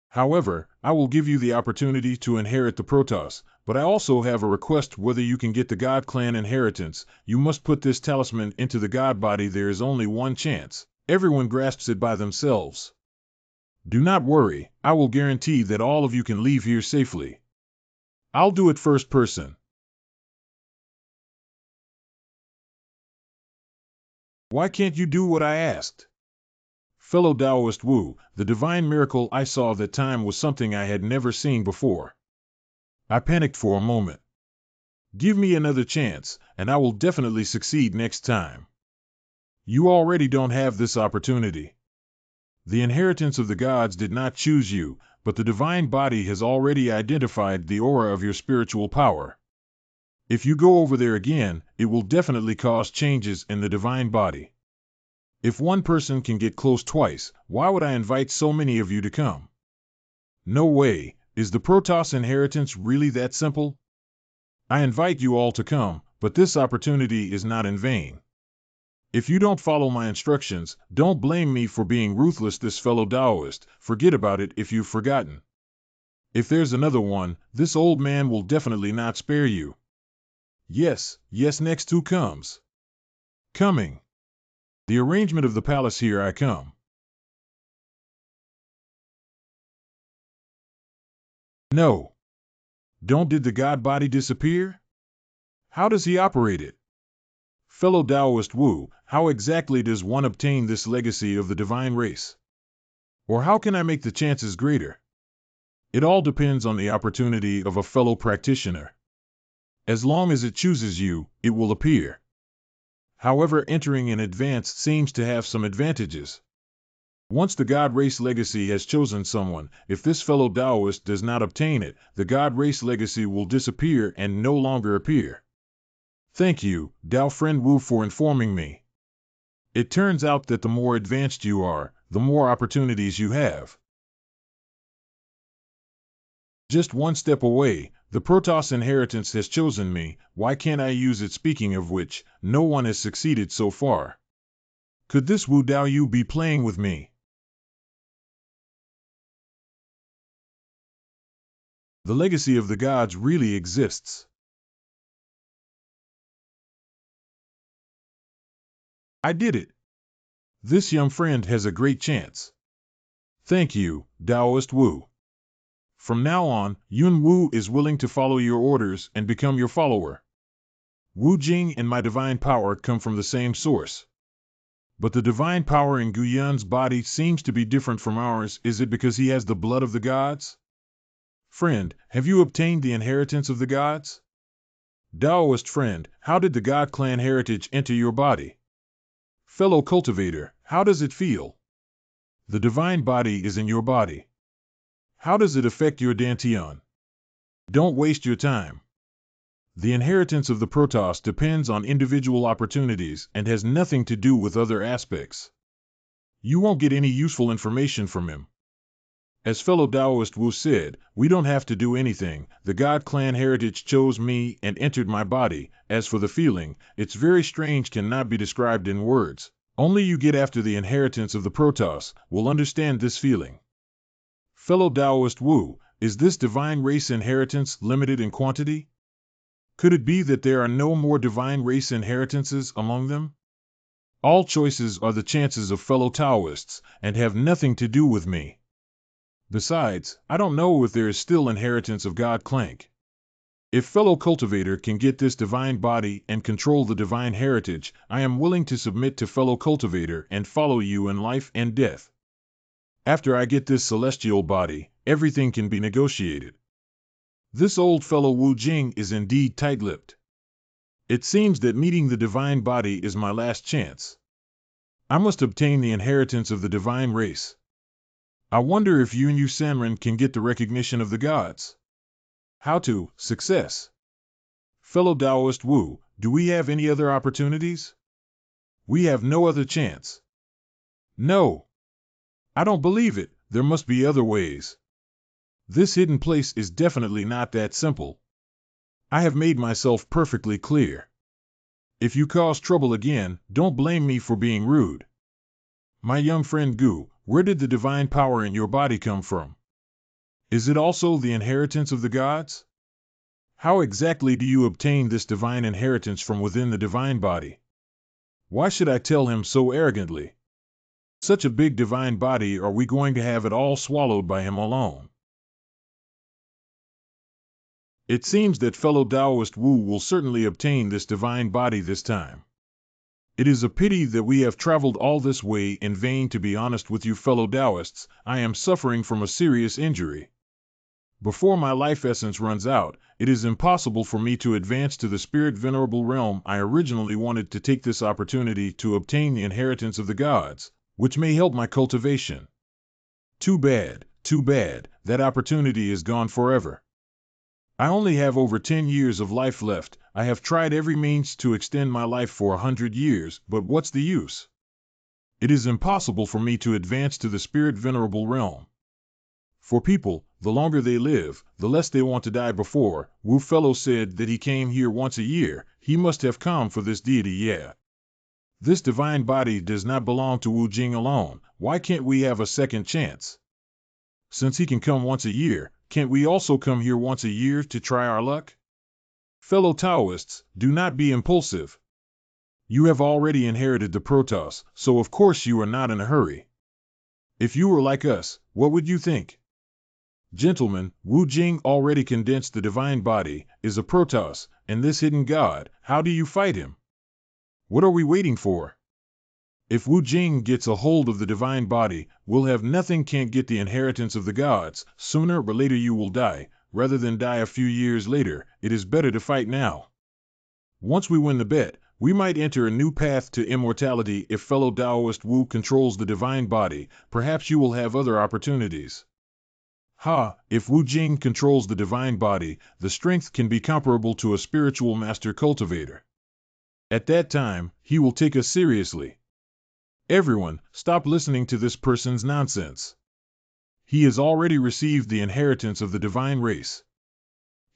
However, I will give you the opportunity to inherit the Protoss, but I also have a request. Whether you can get the God Clan inheritance, you must put this talisman into the God body. There is only one chance. Everyone grasps it by themselves. Do not worry, I will guarantee that all of you can leave here safely. I'll do it first person. Why can't you do what I asked? Fellow Taoist Wu, the divine miracle I saw that time was something I had never seen before. I panicked for a moment. Give me another chance, and I will definitely succeed next time. You already don't have this opportunity. The inheritance of the gods did not choose you, but the divine body has already identified the aura of your spiritual power. If you go over there again, it will definitely cause changes in the divine body. If one person can get close twice, why would I invite so many of you to come? No way. Is the Protoss inheritance really that simple? I invite you all to come, but this opportunity is not in vain. If you don't follow my instructions, don't blame me for being ruthless. This fellow Taoist, forget about it if you've forgotten. If there's another one, this old man will definitely not spare you. Yes, next who comes? Coming. The arrangement of the palace. Here I come. No. Did the god body disappear? How does he operate it? Fellow Taoist Wu, how exactly does one obtain this legacy of the divine race? Or how can I make the chances greater? It all depends on the opportunity of a fellow practitioner. As long as it chooses you, it will appear. However, entering in advance seems to have some advantages. Once the God Race legacy has chosen someone, if this fellow Taoist does not obtain it, the God Race legacy will disappear and no longer appear. Thank you, Tao friend Wu, for informing me. It turns out that the more advanced you are, the more opportunities you have. Just one step away, The Protoss inheritance has chosen me, why can't I use it? Speaking of which, no one has succeeded so far. Could this Wu Dao Yu be playing with me? The legacy of the gods really exists. I did it. This young friend has a great chance. Thank you, Taoist Wu. From now on, Yun Wu is willing to follow your orders and become your follower. Wu Jing and my divine power come from the same source. But the divine power in Gu Yun's body seems to be different from ours. Is it because he has the blood of the gods? Friend, have you obtained the inheritance of the gods? Taoist friend, how did the God clan heritage enter your body? Fellow cultivator, how does it feel? The divine body is in your body. How does it affect your dantian? Don't waste your time. The inheritance of the Protoss depends on individual opportunities and has nothing to do with other aspects. You won't get any useful information from him. As fellow Taoist Wu said, we don't have to do anything. The God clan heritage chose me and entered my body. As for the feeling, it's very strange, cannot be described in words. Only you get after the inheritance of the Protoss will understand this feeling. Fellow Taoist Wu, is this divine race inheritance limited in quantity? Could it be that there are no more divine race inheritances among them? All choices are the chances of fellow Taoists and have nothing to do with me. Besides, I don't know if there is still inheritance of God Clank. If fellow cultivator can get this divine body and control the divine heritage, I am willing to submit to fellow cultivator and follow you in life and death. After I get this celestial body, everything can be negotiated. This old fellow Wu Jing is indeed tight-lipped. It seems that meeting the divine body is my last chance. I must obtain the inheritance of the divine race. I wonder if Yun Yu Sanren can get the recognition of the gods. How to success? Fellow Taoist Wu, do we have any other opportunities? We have no other chance. No. I don't believe it, there must be other ways. This hidden place is definitely not that simple. I have made myself perfectly clear. If you cause trouble again, don't blame me for being rude. My young friend Gu, where did the divine power in your body come from? Is it also the inheritance of the gods? How exactly do you obtain this divine inheritance from within the divine body? Why should I tell him so arrogantly? Such a big divine body, are we going to have it all swallowed by him alone? It seems that fellow Taoist Wu will certainly obtain this divine body this time. It is a pity that we have traveled all this way in vain. To be honest with you fellow Taoists, I am suffering from a serious injury. Before my life essence runs out, it is impossible for me to advance to the spirit venerable realm. I originally wanted to take this opportunity to obtain the inheritance of the gods, which may help my cultivation. Too bad, that opportunity is gone forever. I only have over 10 years of life left. I have tried every means to extend my life for 100 years, but what's the use? It is impossible for me to advance to the spirit venerable realm. For people, the longer they live, the less they want to die before. Wu Fellow said that he came here once a year. He must have come for this deity, yeah. This divine body does not belong to Wu Jing alone. Why can't we have a second chance? Since he can come once a year, can't we also come here once a year to try our luck? Fellow Taoists, do not be impulsive. You have already inherited the Protoss, so of course you are not in a hurry. If you were like us, what would you think? Gentlemen, Wu Jing already condensed the divine body, is a Protoss, and this hidden god, how do you fight him? What are we waiting for? If Wu Jing gets a hold of the divine body, we'll have nothing, can't get the inheritance of the gods. Sooner or later you will die. Rather than die a few years later, it is better to fight now. Once we win the bet, we might enter a new path to immortality. If fellow Taoist Wu controls the divine body, perhaps you will have other opportunities. If Wu Jing controls the divine body, the strength can be comparable to a spiritual master cultivator. At that time, he will take us seriously. Everyone, stop listening to this person's nonsense. He has already received the inheritance of the divine race.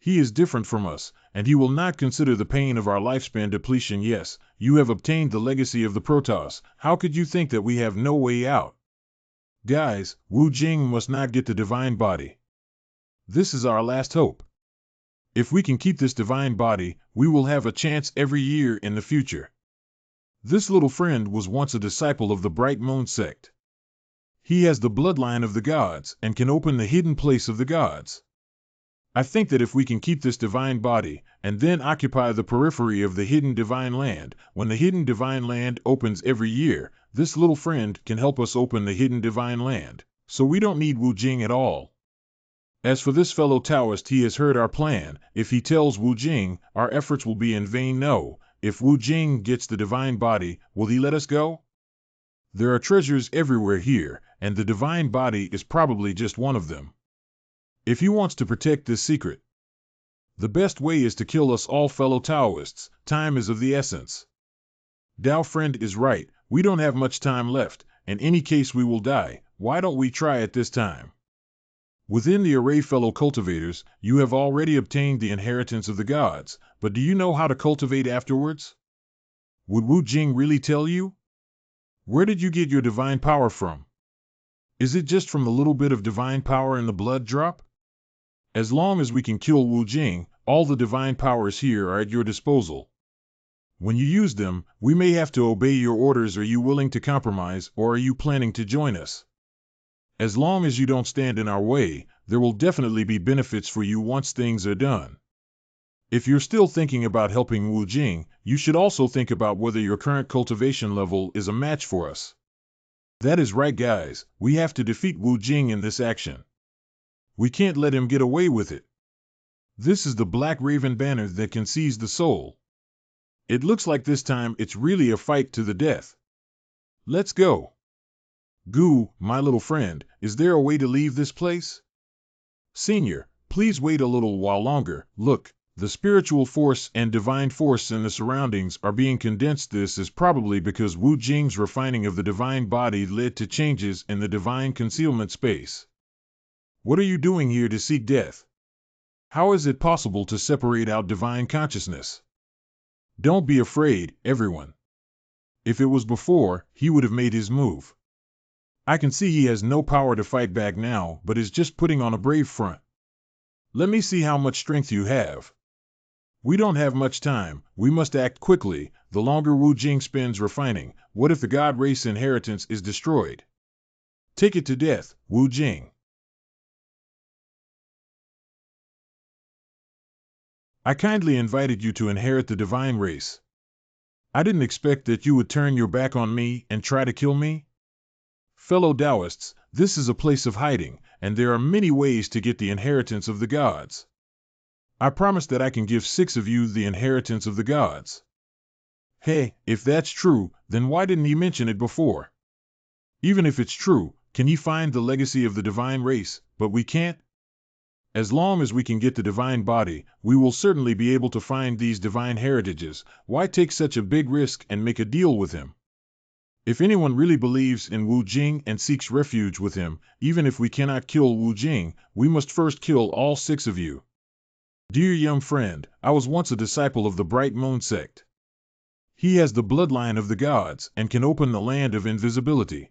He is different from us, and he will not consider the pain of our lifespan depletion. Yes, you have obtained the legacy of the Protoss. How could you think that we have no way out? Guys, Wu Jing must not get the divine body. This is our last hope. If we can keep this divine body, we will have a chance every year in the future. This little friend was once a disciple of the Bright Moon sect. He has the bloodline of the gods and can open the hidden place of the gods. I think that if we can keep this divine body, and then occupy the periphery of the hidden divine land, when the hidden divine land opens every year, this little friend can help us open the hidden divine land, so we don't need Wu Jing at all. As for this fellow Taoist, he has heard our plan. If he tells Wu Jing, our efforts will be in vain. No, if Wu Jing gets the divine body, will he let us go? There are treasures everywhere here, and the divine body is probably just one of them. If he wants to protect this secret, the best way is to kill us all, fellow Taoists. Time is of the essence. Dao friend is right, we don't have much time left. In any case we will die. Why don't we try it this time? Within the array, fellow cultivators, you have already obtained the inheritance of the gods, but do you know how to cultivate afterwards? Would Wu Jing really tell you? Where did you get your divine power from? Is it just from the little bit of divine power in the blood drop? As long as we can kill Wu Jing, all the divine powers here are at your disposal. When you use them, we may have to obey your orders. Are you willing to compromise, or are you planning to join us? As long as you don't stand in our way, there will definitely be benefits for you once things are done. If you're still thinking about helping Wu Jing, you should also think about whether your current cultivation level is a match for us. That is right, guys, we have to defeat Wu Jing in this action. We can't let him get away with it. This is the Black Raven banner that can seize the soul. It looks like this time it's really a fight to the death. Let's go. Gu, my little friend, is there a way to leave this place? Senior, please wait a little while longer. Look, the spiritual force and divine force in the surroundings are being condensed. This is probably because Wu Jing's refining of the divine body led to changes in the divine concealment space. What are you doing here to seek death? How is it possible to separate out divine consciousness? Don't be afraid, everyone. If it was before, he would have made his move. I can see he has no power to fight back now, but is just putting on a brave front. Let me see how much strength you have. We don't have much time, we must act quickly. The longer Wu Jing spends refining, what if the god race inheritance is destroyed? Take it to death, Wu Jing. I kindly invited you to inherit the divine race. I didn't expect that you would turn your back on me and try to kill me. Fellow Taoists, this is a place of hiding, and there are many ways to get the inheritance of the gods. I promise that I can give 6 of you the inheritance of the gods. Hey, if that's true, then why didn't he mention it before? Even if it's true, can he find the legacy of the divine race, but we can't? As long as we can get the divine body, we will certainly be able to find these divine heritages. Why take such a big risk and make a deal with him? If anyone really believes in Wu Jing and seeks refuge with him, even if we cannot kill Wu Jing, we must first kill all 6 of you. Dear young friend, I was once a disciple of the Bright Moon sect. He has the bloodline of the gods and can open the land of invisibility.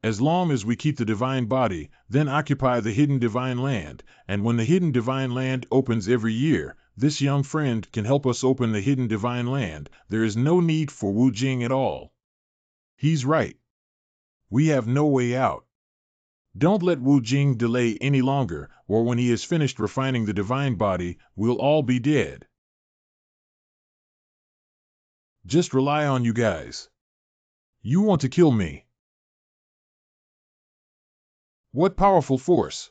As long as we keep the divine body, then occupy the hidden divine land, and when the hidden divine land opens every year, this young friend can help us open the hidden divine land. There is no need for Wu Jing at all. He's right. We have no way out. Don't let Wu Jing delay any longer, or when he is finished refining the divine body, we'll all be dead. Just rely on you guys. You want to kill me. What powerful force!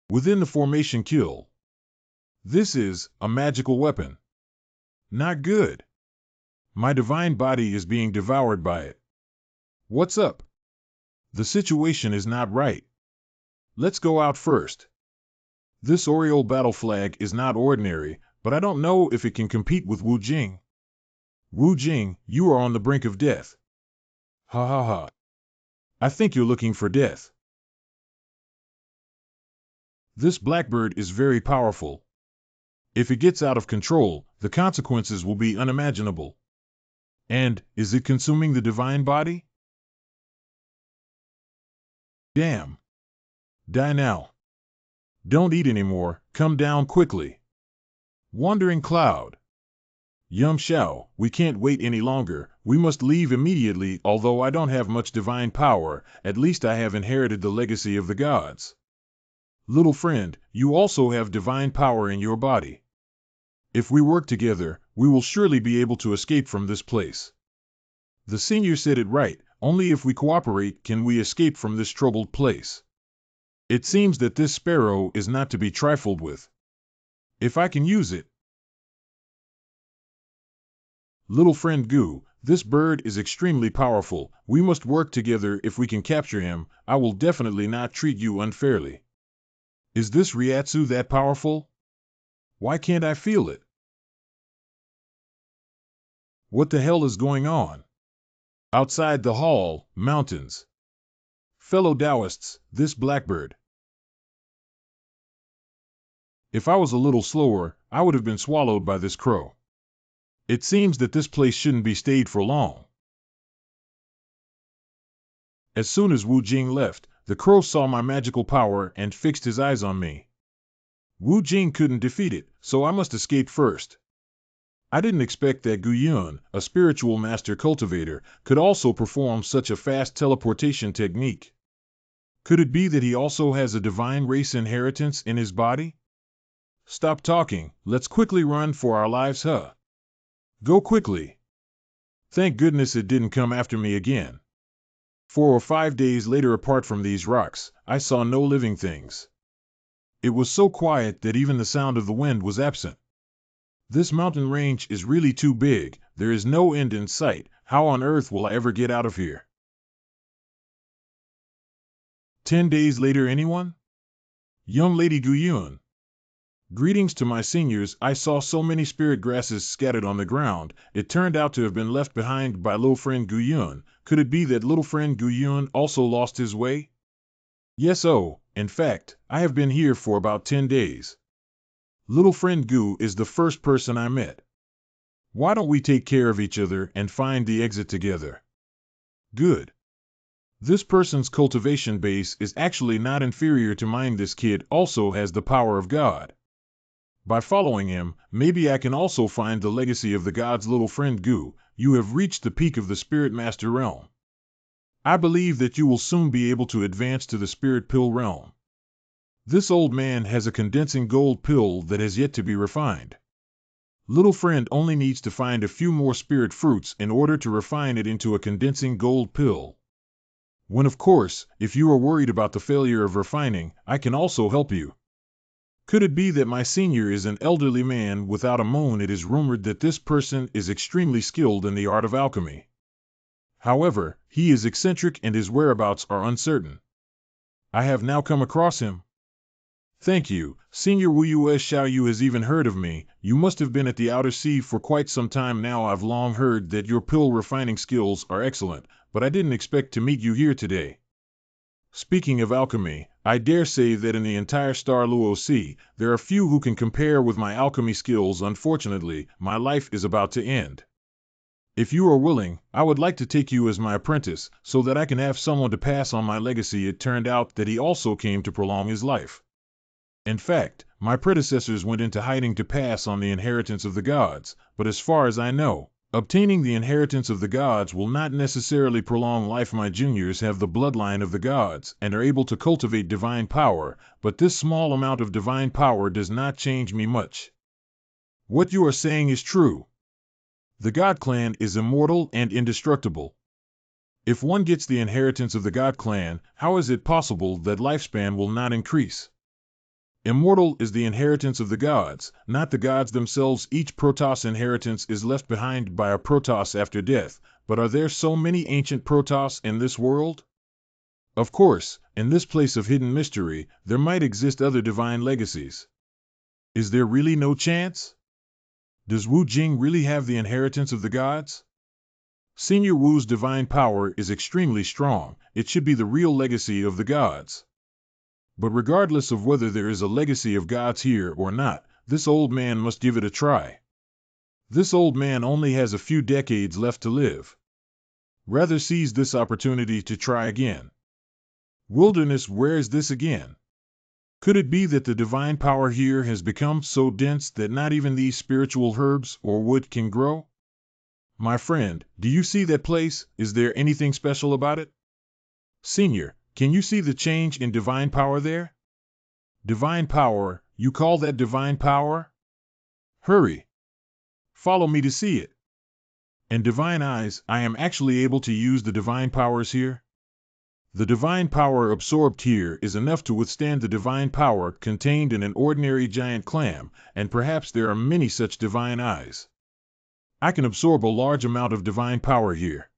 Within the formation kill. This is a magical weapon. Not good. My divine body is being devoured by it. What's up? The situation is not right. Let's go out first. This Oriole battle flag is not ordinary, but I don't know if it can compete with Wu Jing. Wu Jing, you are on the brink of death. Ha ha ha. I think you're looking for death. This blackbird is very powerful. If it gets out of control, the consequences will be unimaginable. And, is it consuming the divine body? Damn. Die now. Don't eat anymore, come down quickly. Wandering cloud. Yum Shao, we can't wait any longer, we must leave immediately. Although I don't have much divine power, at least I have inherited the legacy of the gods. Little friend, you also have divine power in your body. If we work together, we will surely be able to escape from this place. The senior said it right, only if we cooperate can we escape from this troubled place. It seems that this sparrow is not to be trifled with. If I can use it. Little friend Gu, this bird is extremely powerful. We must work together if we can capture him. I will definitely not treat you unfairly. Is this Ryatsu that powerful? Why can't I feel it? What the hell is going on? Outside the hall, mountains. Fellow Taoists, this blackbird. If I was a little slower, I would have been swallowed by this crow. It seems that this place shouldn't be stayed for long. As soon as Wu Jing left, the crow saw my magical power and fixed his eyes on me. Wu Jing couldn't defeat it, so I must escape first. I didn't expect that Gu Yun, a spiritual master cultivator, could also perform such a fast teleportation technique. Could it be that he also has a divine race inheritance in his body? Stop talking, let's quickly run for our lives, huh? Go quickly. Thank goodness it didn't come after me again. 4 or 5 days later, apart from these rocks, I saw no living things. It was so quiet that even the sound of the wind was absent. This mountain range is really too big, there is no end in sight. How on earth will I ever get out of here? 10 days later, anyone? Young Lady Gu Yun. Greetings to my seniors. I saw so many spirit grasses scattered on the ground. It turned out to have been left behind by little friend Gu Yun. Could it be that little friend Gu Yun also lost his way? Yes, oh, in fact, I have been here for about 10 days. Little friend Gu is the first person I met. Why don't we take care of each other and find the exit together? Good. This person's cultivation base is actually not inferior to mine. This kid also has the power of God. By following him, maybe I can also find the legacy of the gods. Little friend Gu, you have reached the peak of the Spirit Master realm. I believe that you will soon be able to advance to the Spirit Pill realm. This old man has a condensing gold pill that has yet to be refined. Little friend only needs to find a few more spirit fruits in order to refine it into a condensing gold pill. When, of course, if you are worried about the failure of refining, I can also help you. Could it be that my senior is an elderly man without a moon? It is rumored that this person is extremely skilled in the art of alchemy. However, he is eccentric and his whereabouts are uncertain. I have now come across him. Thank you, Senior Wu Yus Xiao. You has even heard of me. You must have been at the outer sea for quite some time now. I've long heard that your pill refining skills are excellent, but I didn't expect to meet you here today. Speaking of alchemy, I dare say that in the entire Star Luo Sea, there are few who can compare with my alchemy skills. Unfortunately, my life is about to end. If you are willing, I would like to take you as my apprentice, so that I can have someone to pass on my legacy. It turned out that he also came to prolong his life. In fact, my predecessors went into hiding to pass on the inheritance of the gods, but as far as I know, obtaining the inheritance of the gods will not necessarily prolong life. My juniors have the bloodline of the gods and are able to cultivate divine power, but this small amount of divine power does not change me much. What you are saying is true. The God clan is immortal and indestructible. If one gets the inheritance of the God clan, how is it possible that lifespan will not increase? Immortal is the inheritance of the gods, not the gods themselves. Each Protoss inheritance is left behind by a Protoss after death, but are there so many ancient Protoss in this world? Of course, in this place of hidden mystery, there might exist other divine legacies. Is there really no chance? Does Wu Jing really have the inheritance of the gods? Senior Wu's divine power is extremely strong. It should be the real legacy of the gods. But regardless of whether there is a legacy of gods here or not, This old man must give it a try. This old man only has a few decades left to live. Rather seize this opportunity to try again. Wilderness, where is this again? Could it be that the divine power here has become so dense that not even these spiritual herbs or wood can grow? My friend, do you see that place? Is there anything special about it? Senior, can you see the change in divine power there? Divine power, you call that divine power? Hurry. Follow me to see it. And divine eyes, I am actually able to use the divine powers here? The divine power absorbed here is enough to withstand the divine power contained in an ordinary giant clam, and perhaps there are many such divine eyes. I can absorb a large amount of divine power here.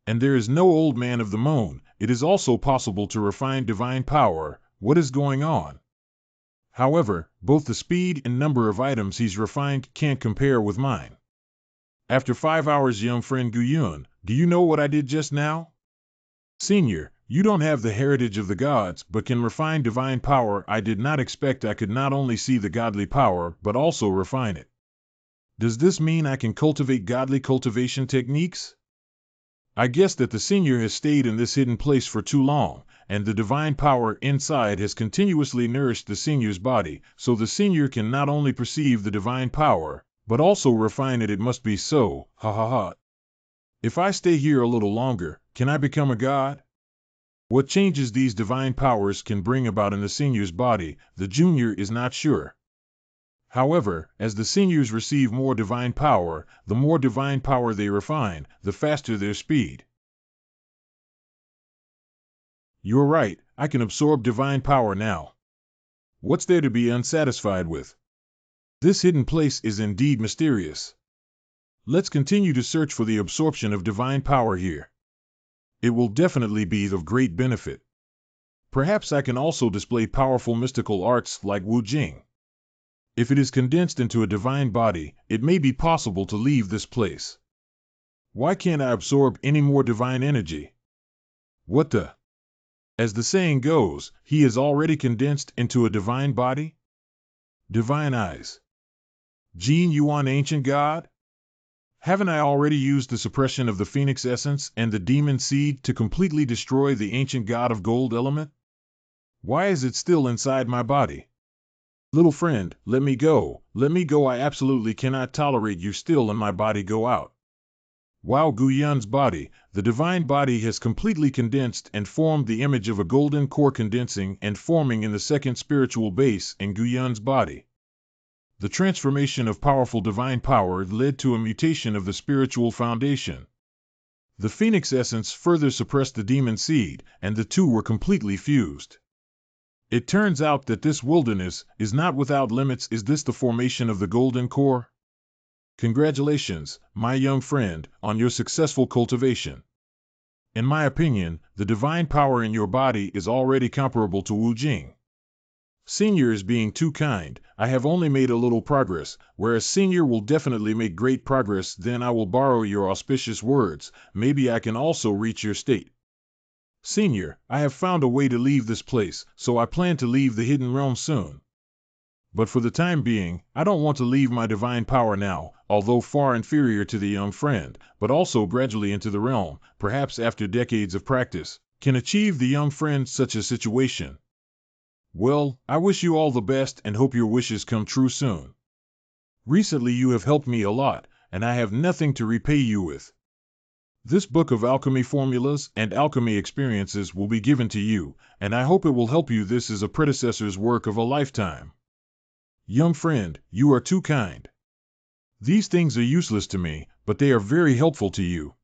And there is no old man of the moon. It is also possible to refine divine power. What is going on? However, both the speed and number of items he's refined can't compare with mine. After 5 hours, young friend Guyun, do you know what I did just now? Senior, you don't have the heritage of the gods, but can refine divine power. I did not expect I could not only see the godly power, but also refine it. Does this mean I can cultivate godly cultivation techniques? I guess that the senior has stayed in this hidden place for too long, and the divine power inside has continuously nourished the senior's body, so the senior can not only perceive the divine power, but also refine it. It must be so, ha ha ha. If I stay here a little longer, can I become a god? What changes these divine powers can bring about in the senior's body, the junior is not sure. However, as the seniors receive more divine power, the more divine power they refine, the faster their speed. You're right, I can absorb divine power now. What's there to be unsatisfied with? This hidden place is indeed mysterious. Let's continue to search for the absorption of divine power here. It will definitely be of great benefit. Perhaps I can also display powerful mystical arts like Wu Jing. If it is condensed into a divine body, it may be possible to leave this place. Why can't I absorb any more divine energy? What the? As the saying goes, he is already condensed into a divine body? Divine eyes. Jin Yuan, ancient god? Haven't I already used the suppression of the phoenix essence and the demon seed to completely destroy the ancient god of gold element? Why is it still inside my body? Little friend, let me go, I absolutely cannot tolerate you still in my body. Go out. Wow, Guyun's body, the divine body has completely condensed and formed the image of a golden core, condensing and forming in the second spiritual base in Guyun's body. The transformation of powerful divine power led to a mutation of the spiritual foundation. The phoenix essence further suppressed the demon seed, and the two were completely fused. It turns out that this wilderness is not without limits. Is this the formation of the golden core? Congratulations, my young friend, on your successful cultivation. In my opinion, the divine power in your body is already comparable to Wu Jing. Senior is being too kind. I have only made a little progress, whereas Senior will definitely make great progress. Then I will borrow your auspicious words. Maybe I can also reach your state. Senior, I have found a way to leave this place, so I plan to leave the hidden realm soon. But for the time being, I don't want to leave my divine power now, although far inferior to the young friend, but also gradually into the realm, perhaps after decades of practice, can achieve the young friend such a situation. Well, I wish you all the best and hope your wishes come true soon. Recently you have helped me a lot, and I have nothing to repay you with. This book of alchemy formulas and alchemy experiences will be given to you, and I hope it will help you. This is a predecessor's work of a lifetime. Young friend, you are too kind. These things are useless to me, but they are very helpful to you.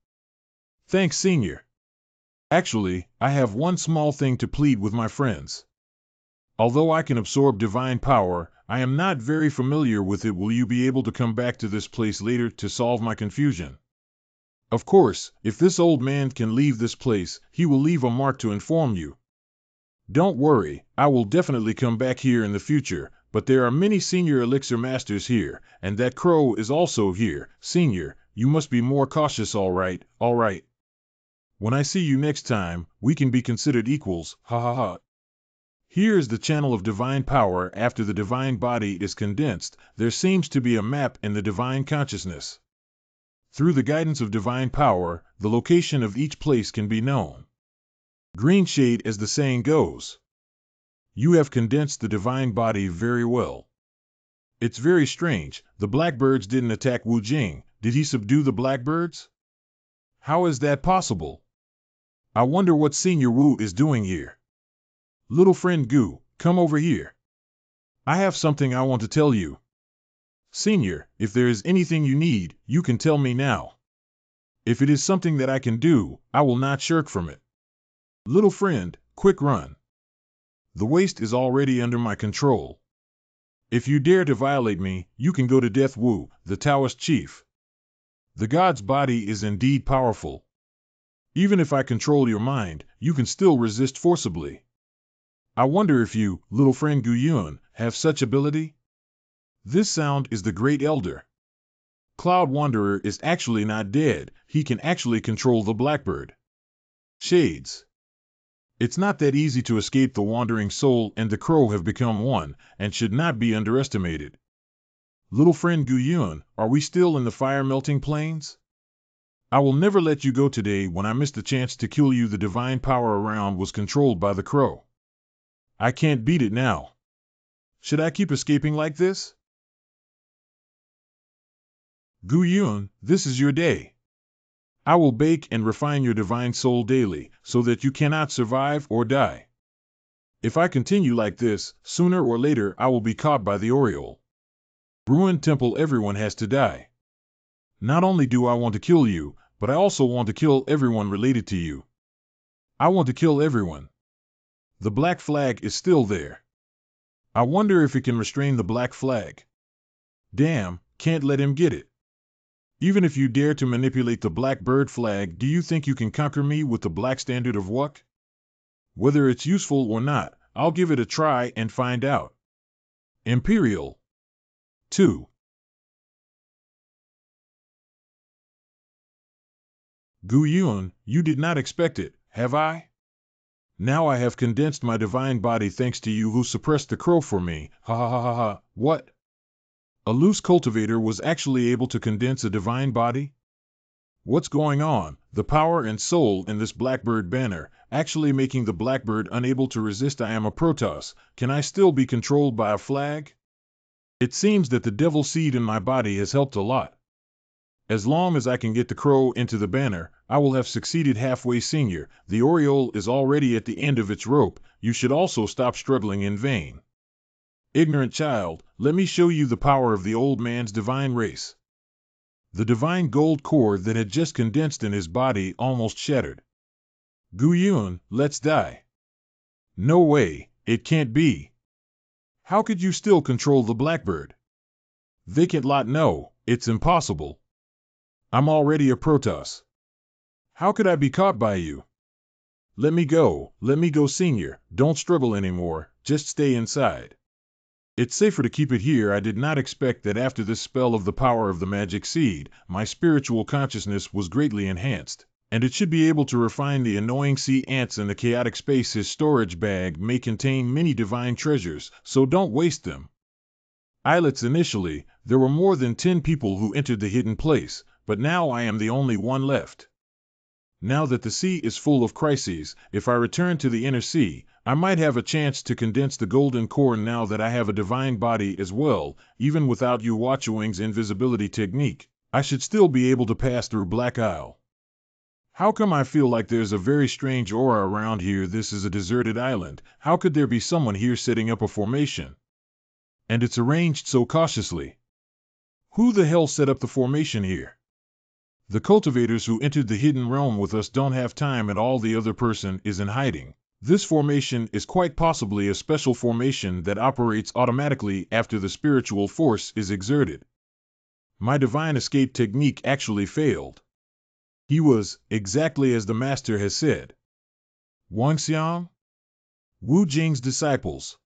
Thanks, Senior. Actually, I have one small thing to plead with my friends. Although I can absorb divine power, I am not very familiar with it. Will you be able to come back to this place later to solve my confusion? Of course, if this old man can leave this place, he will leave a mark to inform you. Don't worry, I will definitely come back here in the future, but there are many senior elixir masters here, and that crow is also here. Senior, you must be more cautious. All right. When I see you next time, we can be considered equals, ha ha ha. Here is the channel of divine power. After the divine body is condensed, there seems to be a map in the divine consciousness. Through the guidance of divine power, the location of each place can be known. Green shade, as the saying goes. You have condensed the divine body very well. It's very strange, the blackbirds didn't attack Wu Jing. Did he subdue the blackbirds? How is that possible? I wonder what Senior Wu is doing here. Little friend Gu, come over here. I have something I want to tell you. Senior, if there is anything you need, you can tell me now. If it is something that I can do, I will not shirk from it. Little friend, quick run. The waste is already under my control. If you dare to violate me, you can go to death. Wu, the Taoist chief. The god's body is indeed powerful. Even if I control your mind, you can still resist forcibly. I wonder if you, little friend Gu Yun, have such ability? This sound is the great elder. Cloud Wanderer is actually not dead, he can actually control the blackbird. Shades. It's not that easy to escape. The wandering soul and the crow have become one, and should not be underestimated. Little friend Gu Yun, are we still in the fire-melting plains? I will never let you go today. When I missed the chance to kill you, the divine power around was controlled by the crow. I can't beat it now. Should I keep escaping like this? Gu Yun, this is your day. I will bake and refine your divine soul daily, so that you cannot survive or die. If I continue like this, sooner or later I will be caught by the Oriole. Ruined temple, everyone has to die. Not only do I want to kill you, but I also want to kill everyone related to you. I want to kill everyone. The black flag is still there. I wonder if it can restrain the black flag. Damn, can't let him get it. Even if you dare to manipulate the black bird flag, do you think you can conquer me with the black standard of Wuk? Whether it's useful or not, I'll give it a try and find out. Imperial 2. Gu Yun, you did not expect it, have I? Now I have condensed my divine body thanks to you who suppressed the crow for me. Ha ha ha ha ha. What? A loose cultivator was actually able to condense a divine body? What's going on? The power and soul in this blackbird banner, actually making the blackbird unable to resist. I am a Protoss. Can I still be controlled by a flag? It seems that the devil seed in my body has helped a lot. As long as I can get the crow into the banner, I will have succeeded halfway. Senior, the Oriole is already at the end of its rope. You should also stop struggling in vain. Ignorant child, let me show you the power of the old man's divine race. The divine gold core that had just condensed in his body almost shattered. Gu Yun, let's die. No way, it can't be. How could you still control the blackbird? Vacant lot. No, it's impossible. I'm already a Protoss. How could I be caught by you? Let me go, Senior. Don't struggle anymore, just stay inside. It's safer to keep it here. I did not expect that after this spell of the power of the magic seed, my spiritual consciousness was greatly enhanced, and it should be able to refine the annoying sea ants in the chaotic space. His storage bag may contain many divine treasures, so don't waste them. Islets. Initially, there were more than 10 people who entered the hidden place, but now I am the only one left. Now that the sea is full of crises, if I return to the inner sea, I might have a chance to condense the golden core. Now that I have a divine body as well, even without Yu Watchewing's invisibility technique, I should still be able to pass through Black Isle. How come I feel like there's a very strange aura around here? This is a deserted island. How could there be someone here setting up a formation? And it's arranged so cautiously. Who the hell set up the formation here? The cultivators who entered the hidden realm with us don't have time, and all the other person is in hiding. This formation is quite possibly a special formation that operates automatically after the spiritual force is exerted. My divine escape technique actually failed. He was, exactly as the master has said. Wang Xiang? Wu Jing's disciples.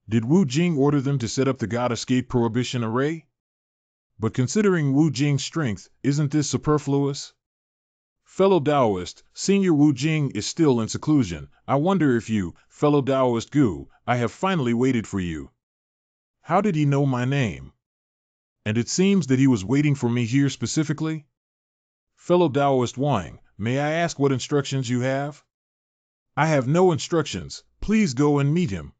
Did Wu Jing order them to set up the God Escape Prohibition Array? But considering Wu Jing's strength, isn't this superfluous? Fellow Taoist, Senior Wu Jing is still in seclusion. I wonder if you, fellow Taoist Gu, I have finally waited for you. How did he know my name? And it seems that he was waiting for me here specifically? Fellow Taoist Wang, may I ask what instructions you have? I have no instructions. Please go and meet him.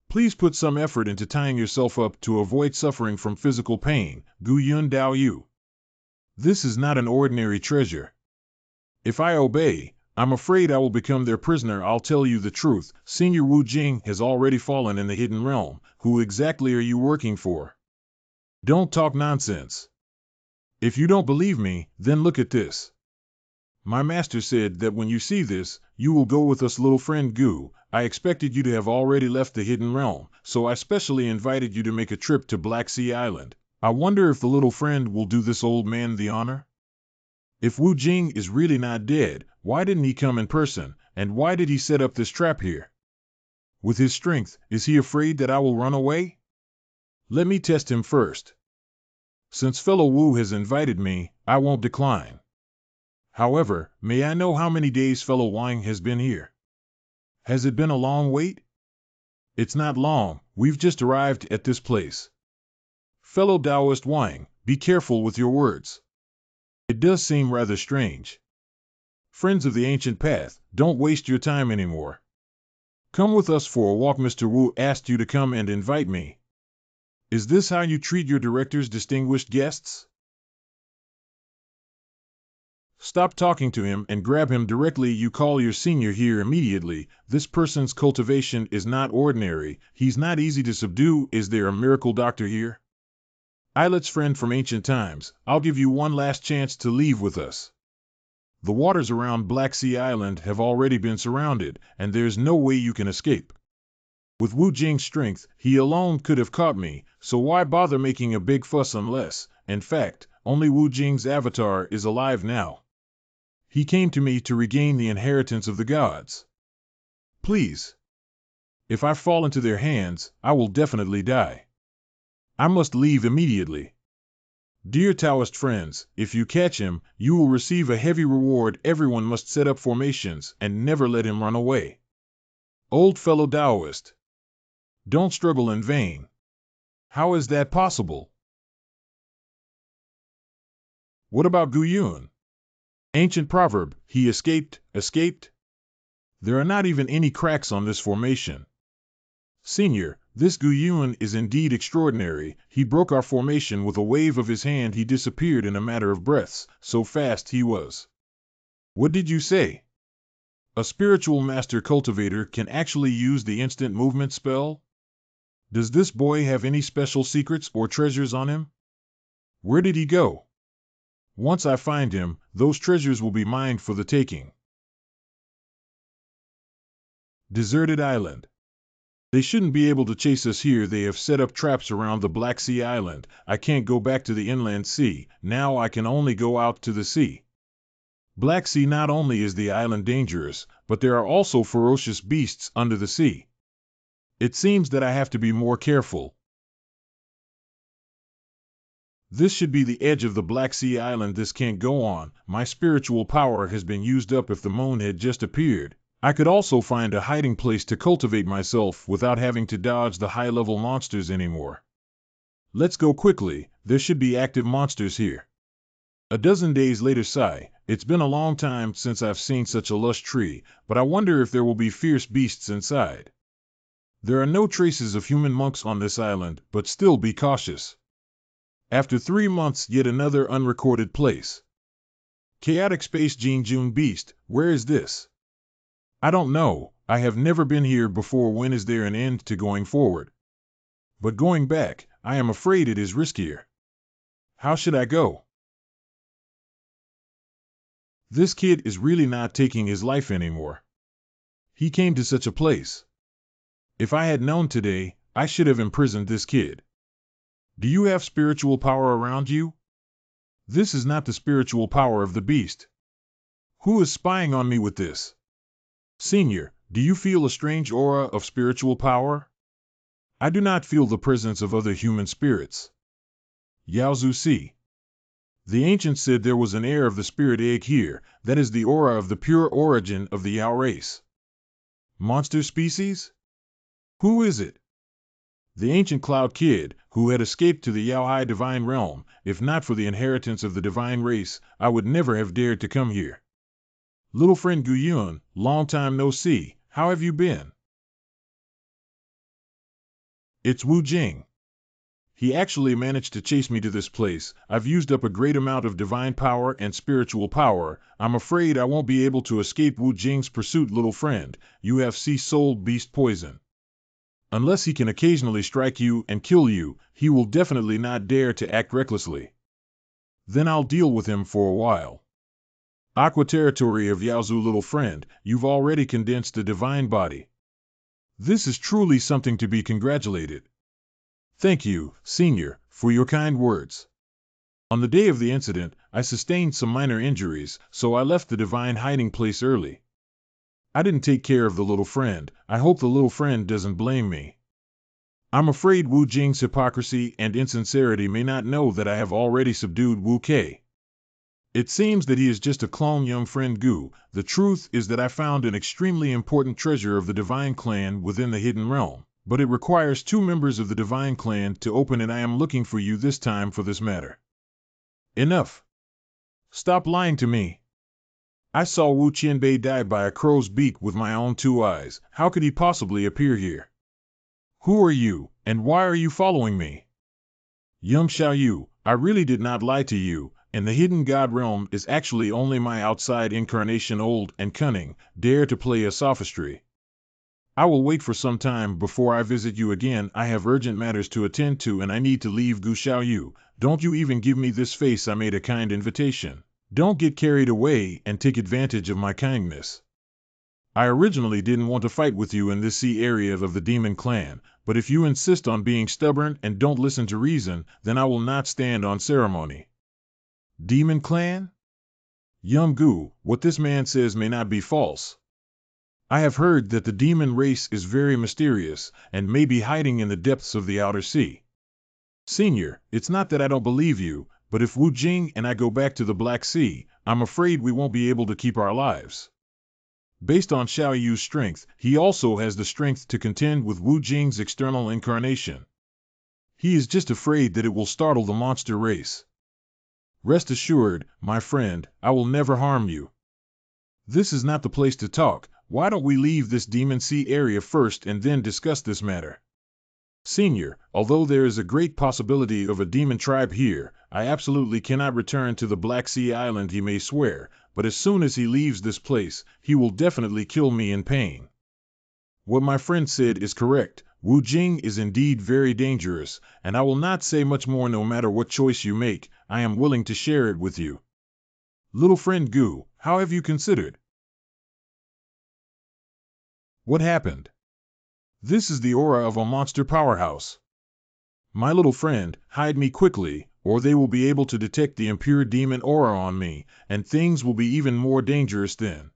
Please put some effort into tying yourself up to avoid suffering from physical pain. Gu Yun Dao Yu. This is not an ordinary treasure. If I obey, I'm afraid I will become their prisoner. I'll tell you the truth. Senior Wu Jing has already fallen in the hidden realm. Who exactly are you working for? Don't talk nonsense. If you don't believe me, then look at this. My master said that when you see this, you will go with us, little friend Gu. I expected you to have already left the hidden realm, so I specially invited you to make a trip to Black Sea Island. I wonder if the little friend will do this old man the honor? If Wu Jing is really not dead, why didn't he come in person, and why did he set up this trap here? With his strength, is he afraid that I will run away? Let me test him first. Since fellow Wu has invited me, I won't decline. However, may I know how many days fellow Wang has been here? Has it been a long wait? It's not long, we've just arrived at this place. Fellow Taoist Wang, be careful with your words. It does seem rather strange. Friends of the ancient path, don't waste your time anymore. Come with us for a walk. Mr. Wu asked you to come and invite me. Is this how you treat your director's distinguished guests? Stop talking to him and grab him directly. You call your senior here immediately. This person's cultivation is not ordinary. He's not easy to subdue. Is there a miracle doctor here? Islet's friend from ancient times, I'll give you one last chance to leave with us. The waters around Black Sea Island have already been surrounded, and there's no way you can escape. With Wu Jing's strength, he alone could have caught me, so why bother making a big fuss unless, in fact, only Wu Jing's avatar is alive now. He came to me to regain the inheritance of the gods. Please. If I fall into their hands, I will definitely die. I must leave immediately. Dear Taoist friends, if you catch him, you will receive a heavy reward. Everyone must set up formations and never let him run away. Old fellow Taoist. Don't struggle in vain. How is that possible? What about Gu Yun? Ancient proverb, he escaped. There are not even any cracks on this formation. Senior, this Gu Yun is indeed extraordinary. He broke our formation with a wave of his hand. He disappeared in a matter of breaths, so fast he was. What did you say? A spiritual master cultivator can actually use the instant movement spell? Does this boy have any special secrets or treasures on him? Where did he go? Once I find him, those treasures will be mine for the taking. Deserted Island. They shouldn't be able to chase us here. They have set up traps around the Black Sea Island. I can't go back to the inland sea. Now I can only go out to the sea. Black Sea. Not only is the island dangerous, but there are also ferocious beasts under the sea. It seems that I have to be more careful. This should be the edge of the Black Sea Island. This can't go on. My spiritual power has been used up. If the moon had just appeared, I could also find a hiding place to cultivate myself without having to dodge the high-level monsters anymore. Let's go quickly. There should be active monsters here. A dozen days later. Sigh. It's been a long time since I've seen such a lush tree, but I wonder if there will be fierce beasts inside. There are no traces of human monks on this island, but still be cautious. After 3 months, yet another unrecorded place. Chaotic Space. Gene June Beast, where is this? I don't know. I have never been here before. When is there an end to going forward? But going back, I am afraid it is riskier. How should I go? This kid is really not taking his life anymore. He came to such a place. If I had known today, I should have imprisoned this kid. Do you have spiritual power around you? This is not the spiritual power of the beast. Who is spying on me with this? Senior, do you feel a strange aura of spiritual power? I do not feel the presence of other human spirits. Yaozu Si. The ancients said there was an heir of the spirit egg here, that is the aura of the pure origin of the Yao race. Monster species? Who is it? The ancient cloud kid, who had escaped to the Yao High divine realm. If not for the inheritance of the divine race, I would never have dared to come here. Little friend Gu Yun, long time no see, how have you been? It's Wu Jing. He actually managed to chase me to this place. I've used up a great amount of divine power and spiritual power. I'm afraid I won't be able to escape Wu Jing's pursuit, little friend. You have sea-souled beast poison. Unless he can occasionally strike you and kill you, he will definitely not dare to act recklessly. Then I'll deal with him for a while. Aqua territory of Yaozu, little friend, you've already condensed the divine body. This is truly something to be congratulated. Thank you, Senior, for your kind words. On the day of the incident, I sustained some minor injuries, so I left the divine hiding place early. I didn't take care of the little friend. I hope the little friend doesn't blame me. I'm afraid Wu Jing's hypocrisy and insincerity may not know that I have already subdued Wu Kei. It seems that he is just a clone, young friend Gu. The truth is that I found an extremely important treasure of the divine clan within the hidden realm, but it requires 2 members of the divine clan to open, and I am looking for you this time for this matter. Enough. Stop lying to me. I saw Wu Tianbing die by a crow's beak with my own 2 eyes. How could he possibly appear here? Who are you, and why are you following me? Young Xiaoyu, I really did not lie to you, and the hidden god realm is actually only my outside incarnation, old and cunning, dare to play a sophistry. I will wait for some time before I visit you again. I have urgent matters to attend to and I need to leave. Gu Xiaoyu, don't you even give me this face. I made a kind invitation. Don't get carried away and take advantage of my kindness. I originally didn't want to fight with you in this sea area of the demon clan, but if you insist on being stubborn and don't listen to reason, then I will not stand on ceremony. Demon clan? Young Gu, what this man says may not be false. I have heard that the demon race is very mysterious and may be hiding in the depths of the outer sea. Senior, it's not that I don't believe you, but if Wu Jing and I go back to the Black Sea, I'm afraid we won't be able to keep our lives. Based on Xiao Yu's strength, he also has the strength to contend with Wu Jing's external incarnation. He is just afraid that it will startle the monster race. Rest assured, my friend, I will never harm you. This is not the place to talk. Why don't we leave this demon sea area first and then discuss this matter? Senior, although there is a great possibility of a demon tribe here, I absolutely cannot return to the Black Sea Island, he may swear, but as soon as he leaves this place, he will definitely kill me in pain. What my friend said is correct. Wu Jing is indeed very dangerous, and I will not say much more. No matter what choice you make, I am willing to share it with you. Little friend Gu, how have you considered? What happened? This is the aura of a monster powerhouse. My little friend, hide me quickly, or they will be able to detect the impure demon aura on me, and things will be even more dangerous then.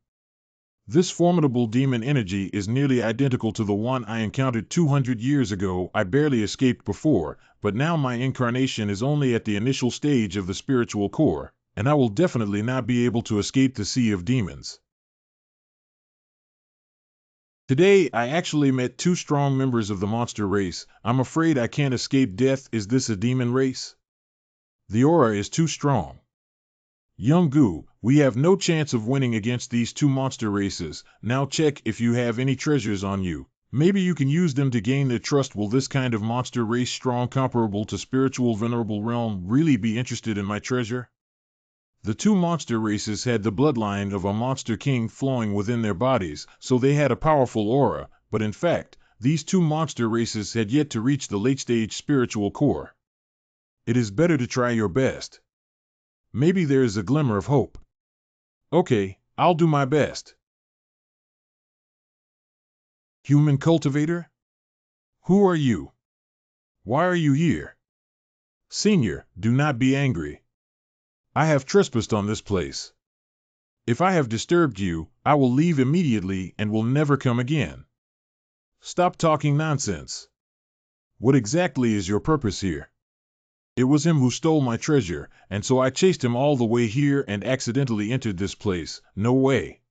This formidable demon energy is nearly identical to the one I encountered 200 years ago. I barely escaped before, but now my incarnation is only at the initial stage of the spiritual core, and I will definitely not be able to escape the sea of demons. Today, I actually met 2 strong members of the monster race. I'm afraid I can't escape death. Is this a demon race? The aura is too strong. Young Gu, we have no chance of winning against these 2 monster races. Now check if you have any treasures on you. Maybe you can use them to gain their trust. Will this kind of monster race, strong comparable to spiritual venerable realm, really be interested in my treasure? The 2 monster races had the bloodline of a monster king flowing within their bodies, so they had a powerful aura, but in fact, these 2 monster races had yet to reach the late-stage spiritual core. It is better to try your best. Maybe there is a glimmer of hope. Okay, I'll do my best. Human cultivator? Who are you? Why are you here? Senior, do not be angry. I have trespassed on this place. If I have disturbed you, I will leave immediately and will never come again. Stop talking nonsense. What exactly is your purpose here? It was him who stole my treasure, and so I chased him all the way here and accidentally entered this place. No way.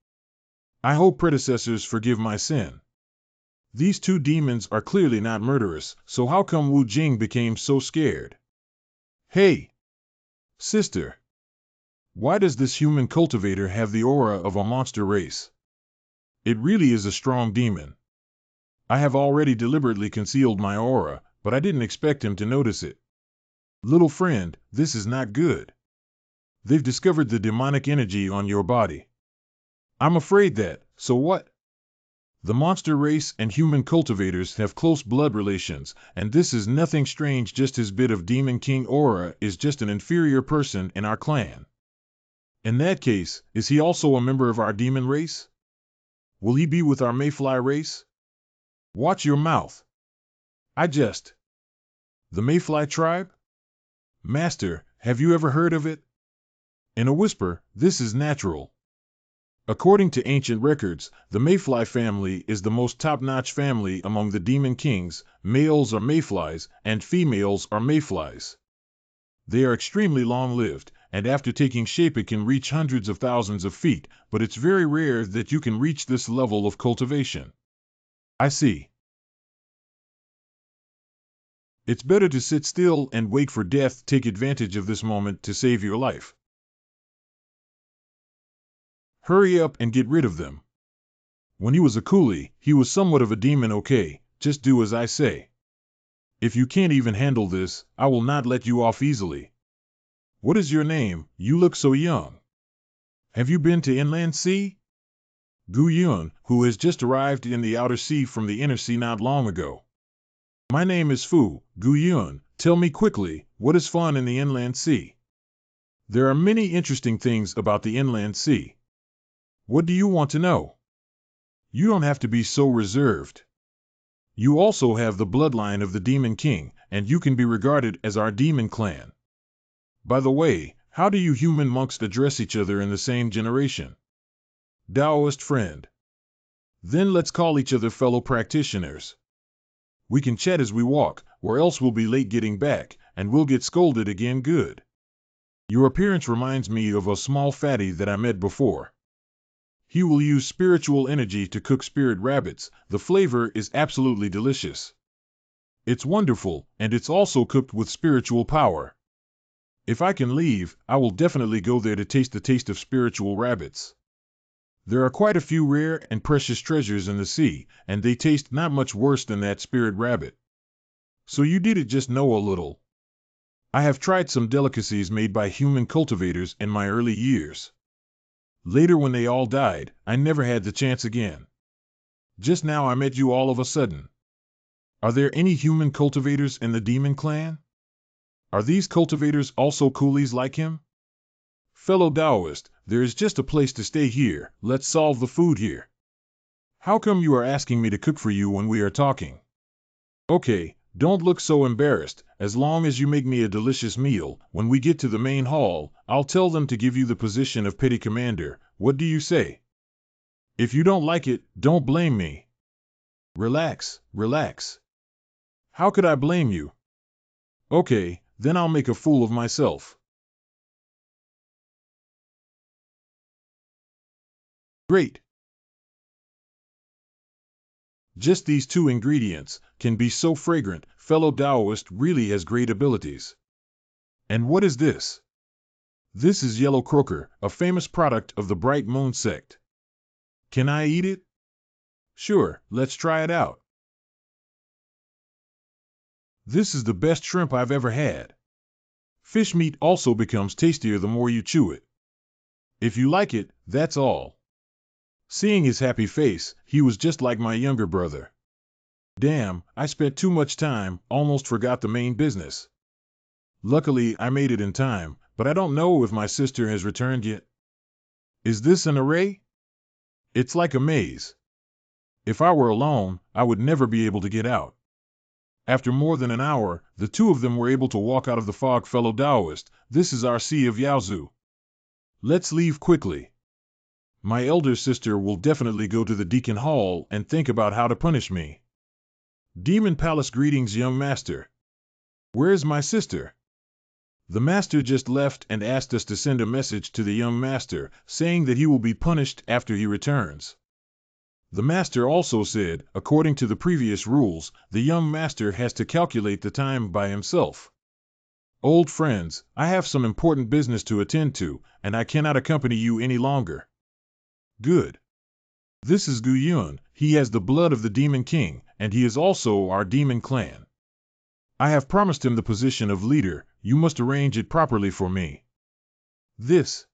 I hope predecessors forgive my sin. These two demons are clearly not murderous, so how come Wu Jing became so scared? Hey, sister. Why does this human cultivator have the aura of a monster race? It really is a strong demon. I have already deliberately concealed my aura, but I didn't expect him to notice it. Little friend, this is not good. They've discovered the demonic energy on your body. I'm afraid that, so what? The monster race and human cultivators have close blood relations, and this is nothing strange. Just his bit of Demon King aura is just an inferior person in our clan. In that case, is he also a member of our demon race? Will he be with our Mayfly race? Watch your mouth. I jest. The Mayfly tribe? Master, have you ever heard of it? In a whisper, this is natural. According to ancient records, the Mayfly family is the most top-notch family among the demon kings. Males are Mayflies, and females are Mayflies. They are extremely long-lived, and after taking shape it can reach hundreds of thousands of feet, but it's very rare that you can reach this level of cultivation. I see. It's better to sit still and wait for death. Take advantage of this moment to save your life. Hurry up and get rid of them. When he was a coolie, he was somewhat of a demon. Okay, just do as I say. If you can't even handle this, I will not let you off easily. What is your name? You look so young. Have you been to inland sea? Gu Yun, who has just arrived in the outer sea from the inner sea not long ago. My name is Fu, Gu Yun. Tell me quickly, what is fun in the inland sea? There are many interesting things about the inland sea. What do you want to know? You don't have to be so reserved. You also have the bloodline of the Demon King, and you can be regarded as our demon clan. By the way, how do you human monks address each other in the same generation? Taoist friend. Then let's call each other fellow practitioners. We can chat as we walk, or else we'll be late getting back, and we'll get scolded again. Good. Your appearance reminds me of a small fatty that I met before. He will use spiritual energy to cook spirit rabbits. The flavor is absolutely delicious. It's wonderful, and it's also cooked with spiritual power. If I can leave, I will definitely go there to taste the taste of spiritual rabbits. There are quite a few rare and precious treasures in the sea, and they taste not much worse than that spirit rabbit. So you did just know a little. I have tried some delicacies made by human cultivators in my early years. Later when they all died, I never had the chance again. Just now I met you all of a sudden. Are there any human cultivators in the demon clan? Are these cultivators also coolies like him? Fellow Taoist, there is just a place to stay here. Let's solve the food here. How come you are asking me to cook for you when we are talking? Okay, don't look so embarrassed. As long as you make me a delicious meal, when we get to the main hall, I'll tell them to give you the position of petty commander. What do you say? If you don't like it, don't blame me. Relax, relax. How could I blame you? Okay, then I'll make a fool of myself. Great. Just these two ingredients can be so fragrant. Fellow Taoist really has great abilities. And what is this? This is yellow croaker, a famous product of the Bright Moon sect. Can I eat it? Sure, let's try it out. This is the best shrimp I've ever had. Fish meat also becomes tastier the more you chew it. If you like it, that's all. Seeing his happy face, he was just like my younger brother. Damn, I spent too much time, almost forgot the main business. Luckily, I made it in time, but I don't know if my sister has returned yet. Is this an array? It's like a maze. If I were alone, I would never be able to get out. After more than an hour, the two of them were able to walk out of the fog. Fellow Taoist, this is our Sea of Yaozu. Let's leave quickly. My elder sister will definitely go to the Deacon Hall and think about how to punish me. Demon Palace. Greetings, young master. Where is my sister? The master just left and asked us to send a message to the young master, saying that he will be punished after he returns. The master also said, according to the previous rules, the young master has to calculate the time by himself. Old friends, I have some important business to attend to, and I cannot accompany you any longer. Good. This is Gu Yun. He has the blood of the Demon King, and he is also our demon clan. I have promised him the position of leader. You must arrange it properly for me. This.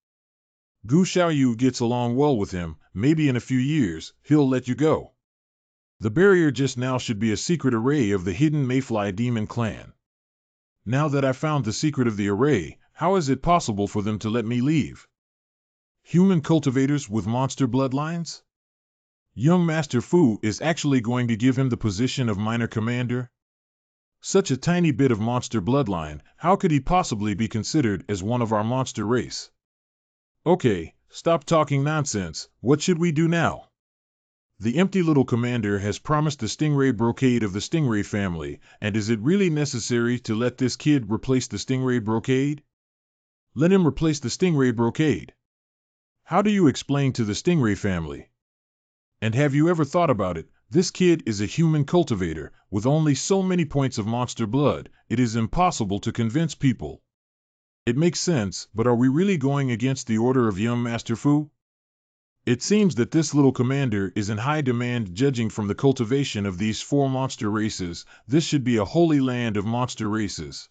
Gu Xiaoyu gets along well with him. Maybe in a few years, he'll let you go. The barrier just now should be a secret array of the hidden Mayfly demon clan. Now that I've found the secret of the array, how is it possible for them to let me leave? Human cultivators with monster bloodlines? Young Master Fu is actually going to give him the position of minor commander? Such a tiny bit of monster bloodline, how could he possibly be considered as one of our monster race? Okay, stop talking nonsense. What should we do now? The empty little commander has promised the stingray brocade of the stingray family, and is it really necessary to let this kid replace the stingray brocade? Let him replace the stingray brocade. How do you explain to the stingray family? And have you ever thought about it? This kid is a human cultivator, with only so many points of monster blood. It is impossible to convince people. It makes sense, but are we really going against the order of young Master Fu? It seems that this little commander is in high demand. Judging from the cultivation of these 4 monster races, this should be a holy land of monster races.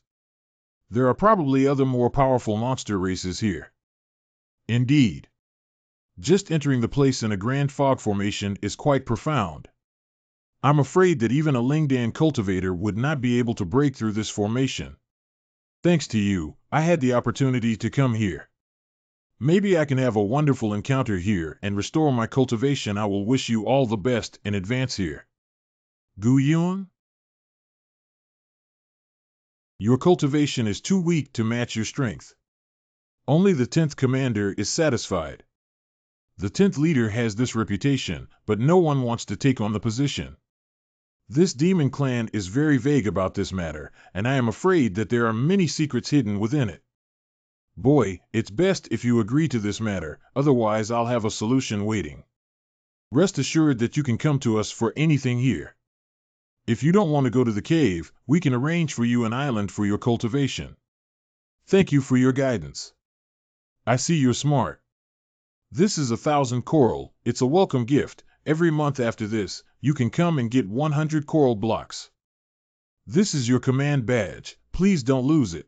There are probably other more powerful monster races here. Indeed. Just entering the place in a grand fog formation is quite profound. I'm afraid that even a Lingdan cultivator would not be able to break through this formation. Thanks to you, I had the opportunity to come here. Maybe I can have a wonderful encounter here and restore my cultivation. I will wish you all the best in advance here. Gu Yun? Your cultivation is too weak to match your strength. Only the 10th commander is satisfied. The 10th leader has this reputation, but no one wants to take on the position. This demon clan is very vague about this matter, and I am afraid that there are many secrets hidden within it. Boy, it's best if you agree to this matter, otherwise I'll have a solution waiting. Rest assured that you can come to us for anything here. If you don't want to go to the cave, we can arrange for you an island for your cultivation. Thank you for your guidance. I see you're smart. This is 1,000 coral. It's a welcome gift. Every month after this, you can come and get 100 coral blocks. This is your command badge. Please don't lose it.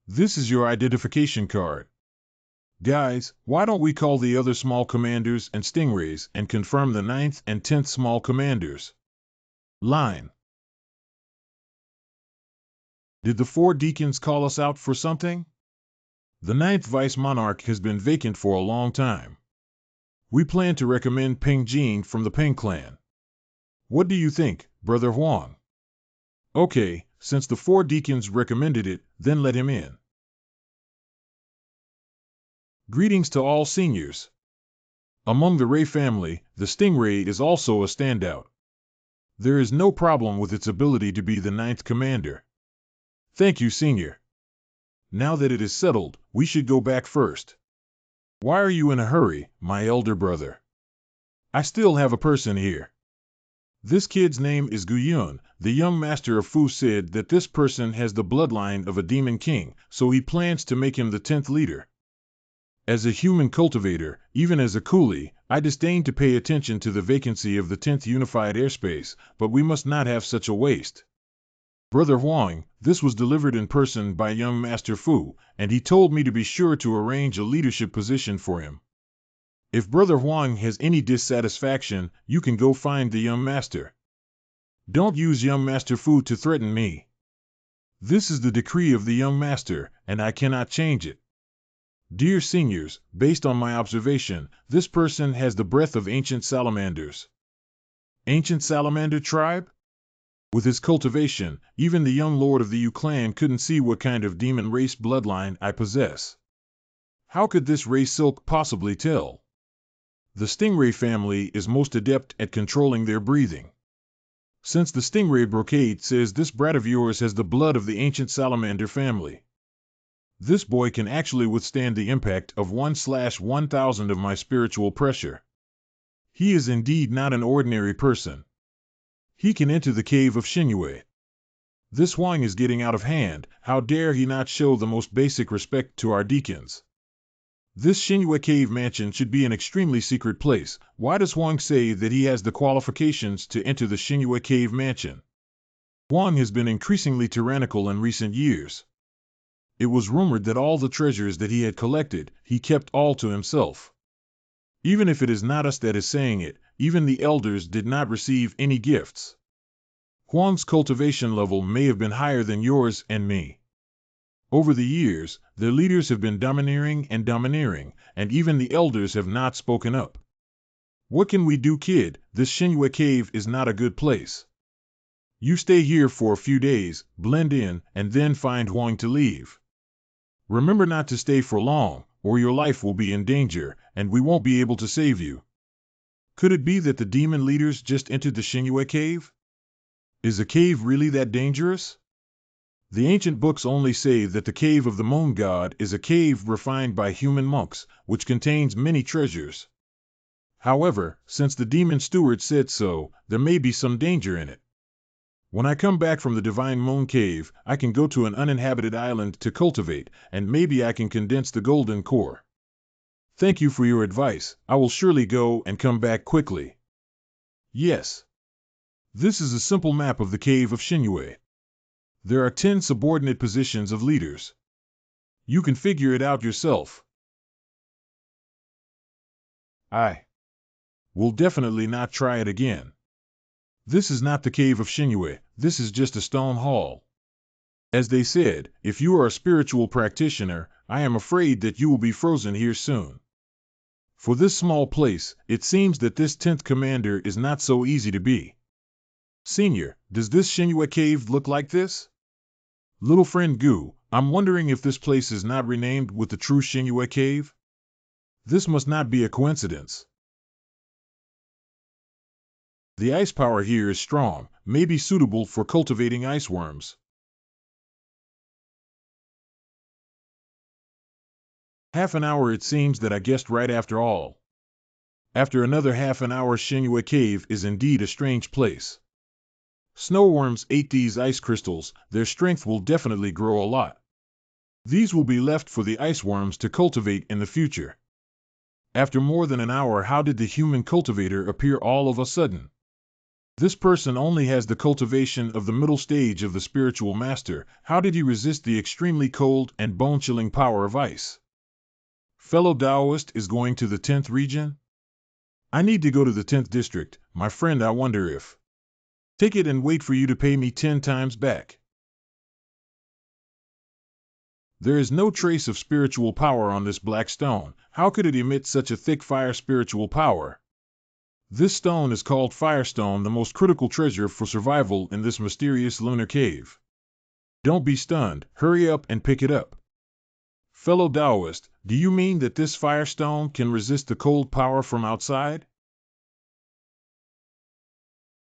This is your identification card. Guys, why don't we call the other small commanders and stingrays and confirm the 9th and 10th small commanders? Line. Did the 4 deacons call us out for something? The 9th vice monarch has been vacant for a long time. We plan to recommend Peng Jing from the Peng clan. What do you think, Brother Huang? Okay, since the 4 deacons recommended it, then let him in. Greetings to all seniors. Among the Ray family, the stingray is also a standout. There is no problem with its ability to be the 9th commander. Thank you, senior. Now that it is settled, we should go back first. Why are you in a hurry, my elder brother? I still have a person here. This kid's name is Gu Yun. The young master of Fu said that this person has the bloodline of a demon king, so he plans to make him the 10th leader. As a human cultivator, even as a coolie, I disdain to pay attention to the vacancy of the 10th unified airspace, but we must not have such a waste. Brother Huang, this was delivered in person by young Master Fu, and he told me to be sure to arrange a leadership position for him. If Brother Huang has any dissatisfaction, you can go find the young master. Don't use young Master Fu to threaten me. This is the decree of the young master, and I cannot change it. Dear seniors, based on my observation, this person has the breath of ancient salamanders. Ancient salamander tribe? With his cultivation, even the young lord of the Yu clan couldn't see what kind of demon race bloodline I possess. How could this race silk possibly tell? The stingray family is most adept at controlling their breathing. Since the stingray brocade says this brat of yours has the blood of the ancient salamander family. This boy can actually withstand the impact of 1/1000 of my spiritual pressure. He is indeed not an ordinary person. He can enter the cave of Shinue. This Huang is getting out of hand. How dare he not show the most basic respect to our deacons? This Shinue cave mansion should be an extremely secret place. Why does Huang say that he has the qualifications to enter the Shinue cave mansion? Huang has been increasingly tyrannical in recent years. It was rumored that all the treasures that he had collected, he kept all to himself. Even if it is not us that is saying it, even the elders did not receive any gifts. Huang's cultivation level may have been higher than yours and me. Over the years, their leaders have been domineering, and even the elders have not spoken up. What can we do, kid? This Shinue cave is not a good place. You stay here for a few days, blend in, and then find Huang to leave. Remember not to stay for long, or your life will be in danger, and we won't be able to save you. Could it be that the demon leaders just entered the Shinue cave? Is a cave really that dangerous? The ancient books only say that the cave of the moon god is a cave refined by human monks, which contains many treasures. However, since the demon steward said so, there may be some danger in it. When I come back from the divine moon cave, I can go to an uninhabited island to cultivate, and maybe I can condense the golden core. Thank you for your advice. I will surely go and come back quickly. Yes. This is a simple map of the cave of Shinue. There are 10 subordinate positions of leaders. You can figure it out yourself. I will definitely not try it again. This is not the cave of Shinue, this is just a stone hall. As they said, if you are a spiritual practitioner, I am afraid that you will be frozen here soon. For this small place, it seems that this 10th commander is not so easy to be. Senior, does this Shinue cave look like this? Little friend Gu, I'm wondering if this place is not renamed with the true Shinue cave? This must not be a coincidence. The ice power here is strong, may be suitable for cultivating ice worms. Half an hour it seems that I guessed right after all. After another half an hour, Shinue cave is indeed a strange place. Snowworms ate these ice crystals, their strength will definitely grow a lot. These will be left for the ice worms to cultivate in the future. After more than an hour, how did the human cultivator appear all of a sudden? This person only has the cultivation of the middle stage of the spiritual master. How did he resist the extremely cold and bone-chilling power of ice? Fellow Taoist is going to the 10th region? I need to go to the 10th district, my friend. I wonder if take it and wait for you to pay me 10 times back. There is no trace of spiritual power on this black stone. How could it emit such a thick fire spiritual power? This stone is called Firestone, the most critical treasure for survival in this mysterious lunar cave. Don't be stunned, hurry up and pick it up. Fellow Taoist, do you mean that this Firestone can resist the cold power from outside?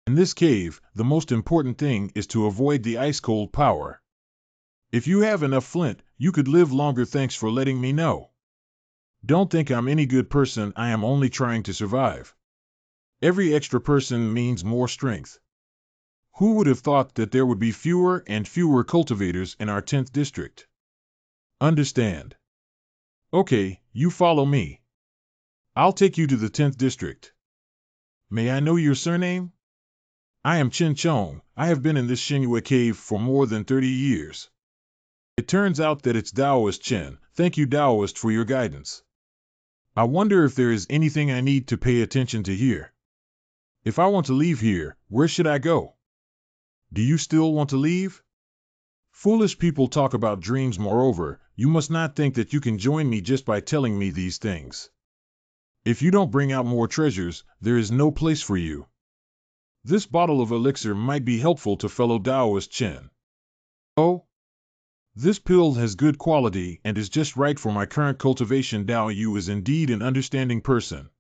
In this cave, the most important thing is to avoid the ice-cold power. If you have enough flint, you could live longer. Thanks for letting me know. Don't think I'm any good person, I am only trying to survive. Every extra person means more strength. Who would have thought that there would be fewer and fewer cultivators in our 10th district? Understand. Okay, you follow me. I'll take you to the 10th district. May I know your surname? I am Chen Chong. I have been in this Shinue cave for more than 30 years. It turns out that it's Taoist Chen. Thank you, Taoist, for your guidance. I wonder if there is anything I need to pay attention to here. If I want to leave here, where should I go? Do you still want to leave? Foolish people talk about dreams. Moreover, you must not think that you can join me just by telling me these things. If you don't bring out more treasures, there is no place for you. This bottle of elixir might be helpful to fellow Taoist Chen. Oh? This pill has good quality and is just right for my current cultivation. Dao Yu is indeed an understanding person.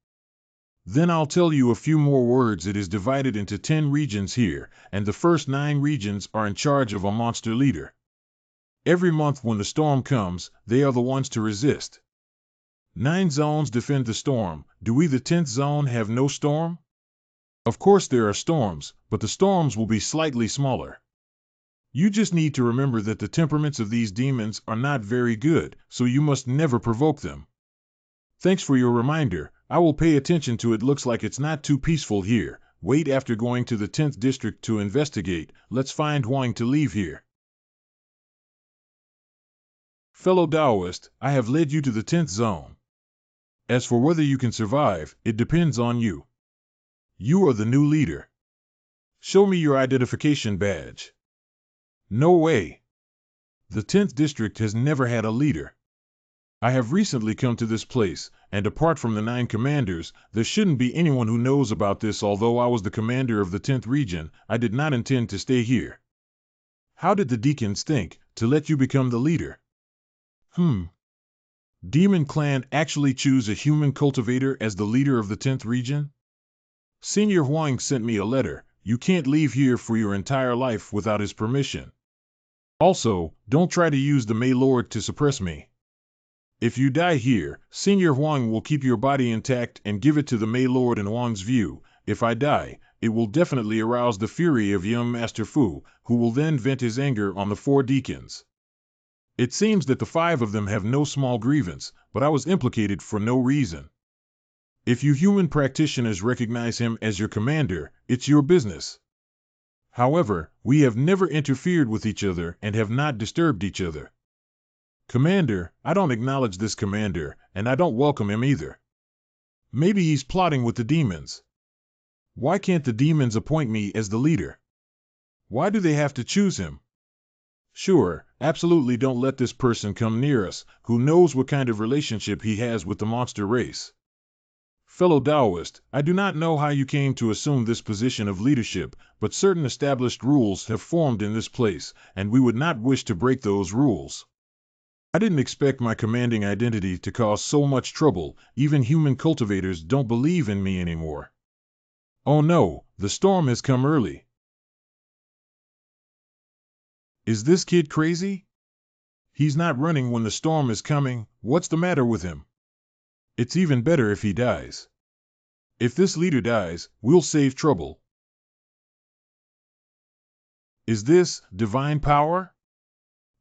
Then I'll tell you a few more words. It is divided into 10 regions here, and the first 9 regions are in charge of a monster leader. Every month when the storm comes, they are the ones to resist. 9 zones defend the storm. Do we, the 10th zone, have no storm? Of course there are storms, but the storms will be slightly smaller. You just need to remember that the temperaments of these demons are not very good, so you must never provoke them. Thanks for your reminder. I will pay attention to it. Looks like it's not too peaceful here. Wait, after going to the 10th district to investigate, let's find Huang to leave here. Fellow Taoist, I have led you to the 10th zone. As for whether you can survive, it depends on you. You are the new leader. Show me your identification badge. No way. The 10th district has never had a leader. I have recently come to this place, and apart from the 9 commanders, there shouldn't be anyone who knows about this. Although I was the commander of the 10th region, I did not intend to stay here. How did the deacons think to let you become the leader? Demon Clan actually choose a human cultivator as the leader of the 10th region? Senior Huang sent me a letter. You can't leave here for your entire life without his permission. Also, don't try to use the May Lord to suppress me. If you die here, Senior Huang will keep your body intact and give it to the May Lord. In Huang's view, if I die, it will definitely arouse the fury of young Master Fu, who will then vent his anger on the 4 deacons. It seems that the 5 of them have no small grievance, but I was implicated for no reason. If you human practitioners recognize him as your commander, it's your business. However, we have never interfered with each other and have not disturbed each other. Commander, I don't acknowledge this commander, and I don't welcome him either. Maybe he's plotting with the demons. Why can't the demons appoint me as the leader? Why do they have to choose him? Sure, absolutely don't let this person come near us. Who knows what kind of relationship he has with the monster race? Fellow Taoist, I do not know how you came to assume this position of leadership, but certain established rules have formed in this place, and we would not wish to break those rules. I didn't expect my commanding identity to cause so much trouble. Even human cultivators don't believe in me anymore. Oh no, the storm has come early. Is this kid crazy? He's not running when the storm is coming. What's the matter with him? It's even better if he dies. If this leader dies, we'll save trouble. Is this divine power?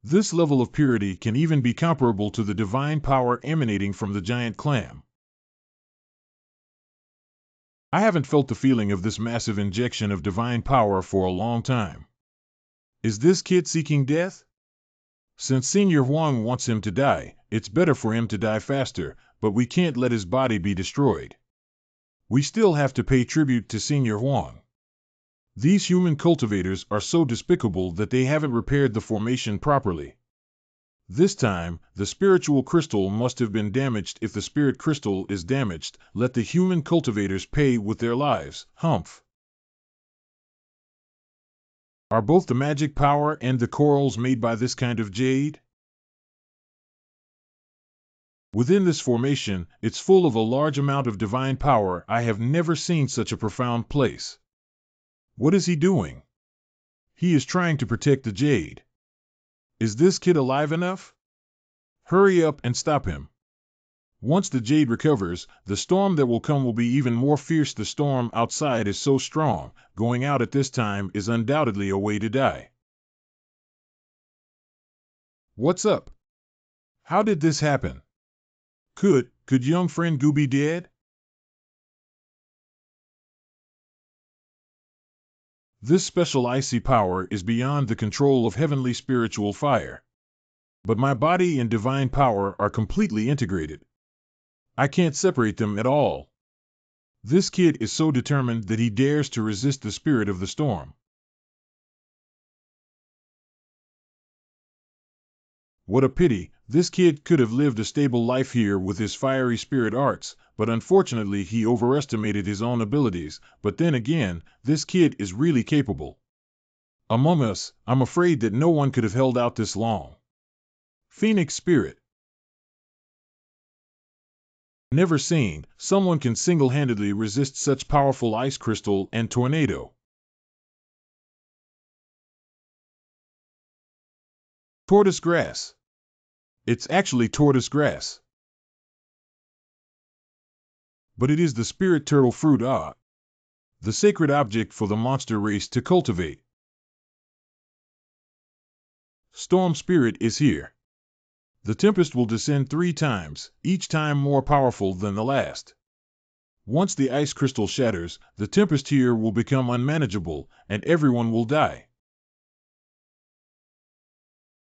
This level of purity can even be comparable to the divine power emanating from the giant clam. I haven't felt the feeling of this massive injection of divine power for a long time. Is this kid seeking death? Since Senior Huang wants him to die, it's better for him to die faster, but we can't let his body be destroyed. We still have to pay tribute to Senior Huang. These human cultivators are so despicable that they haven't repaired the formation properly. This time, the spiritual crystal must have been damaged. If the spirit crystal is damaged, let the human cultivators pay with their lives. Humph. Are both the magic power and the corals made by this kind of jade? Within this formation, it's full of a large amount of divine power. I have never seen such a profound place. What is he doing? He is trying to protect the jade. Is this kid alive enough? Hurry up and stop him. Once the jade recovers, the storm that will come will be even more fierce. The storm outside is so strong, going out at this time is undoubtedly a way to die. What's up? How did this happen? Could young friend Gu be dead? This special icy power is beyond the control of heavenly spiritual fire. But my body and divine power are completely integrated. I can't separate them at all. This kid is so determined that he dares to resist the spirit of the storm. What a pity. This kid could have lived a stable life here with his fiery spirit arts, but unfortunately he overestimated his own abilities. But then again, this kid is really capable. Among us, I'm afraid that no one could have held out this long. Phoenix Spirit. Never seen someone can single-handedly resist such powerful ice crystal and tornado. Tortoise grass. It's actually tortoise grass. But it is the spirit turtle fruit, the sacred object for the monster race to cultivate. Storm spirit is here. The tempest will descend 3 times, each time more powerful than the last. Once the ice crystal shatters, the tempest here will become unmanageable, and everyone will die.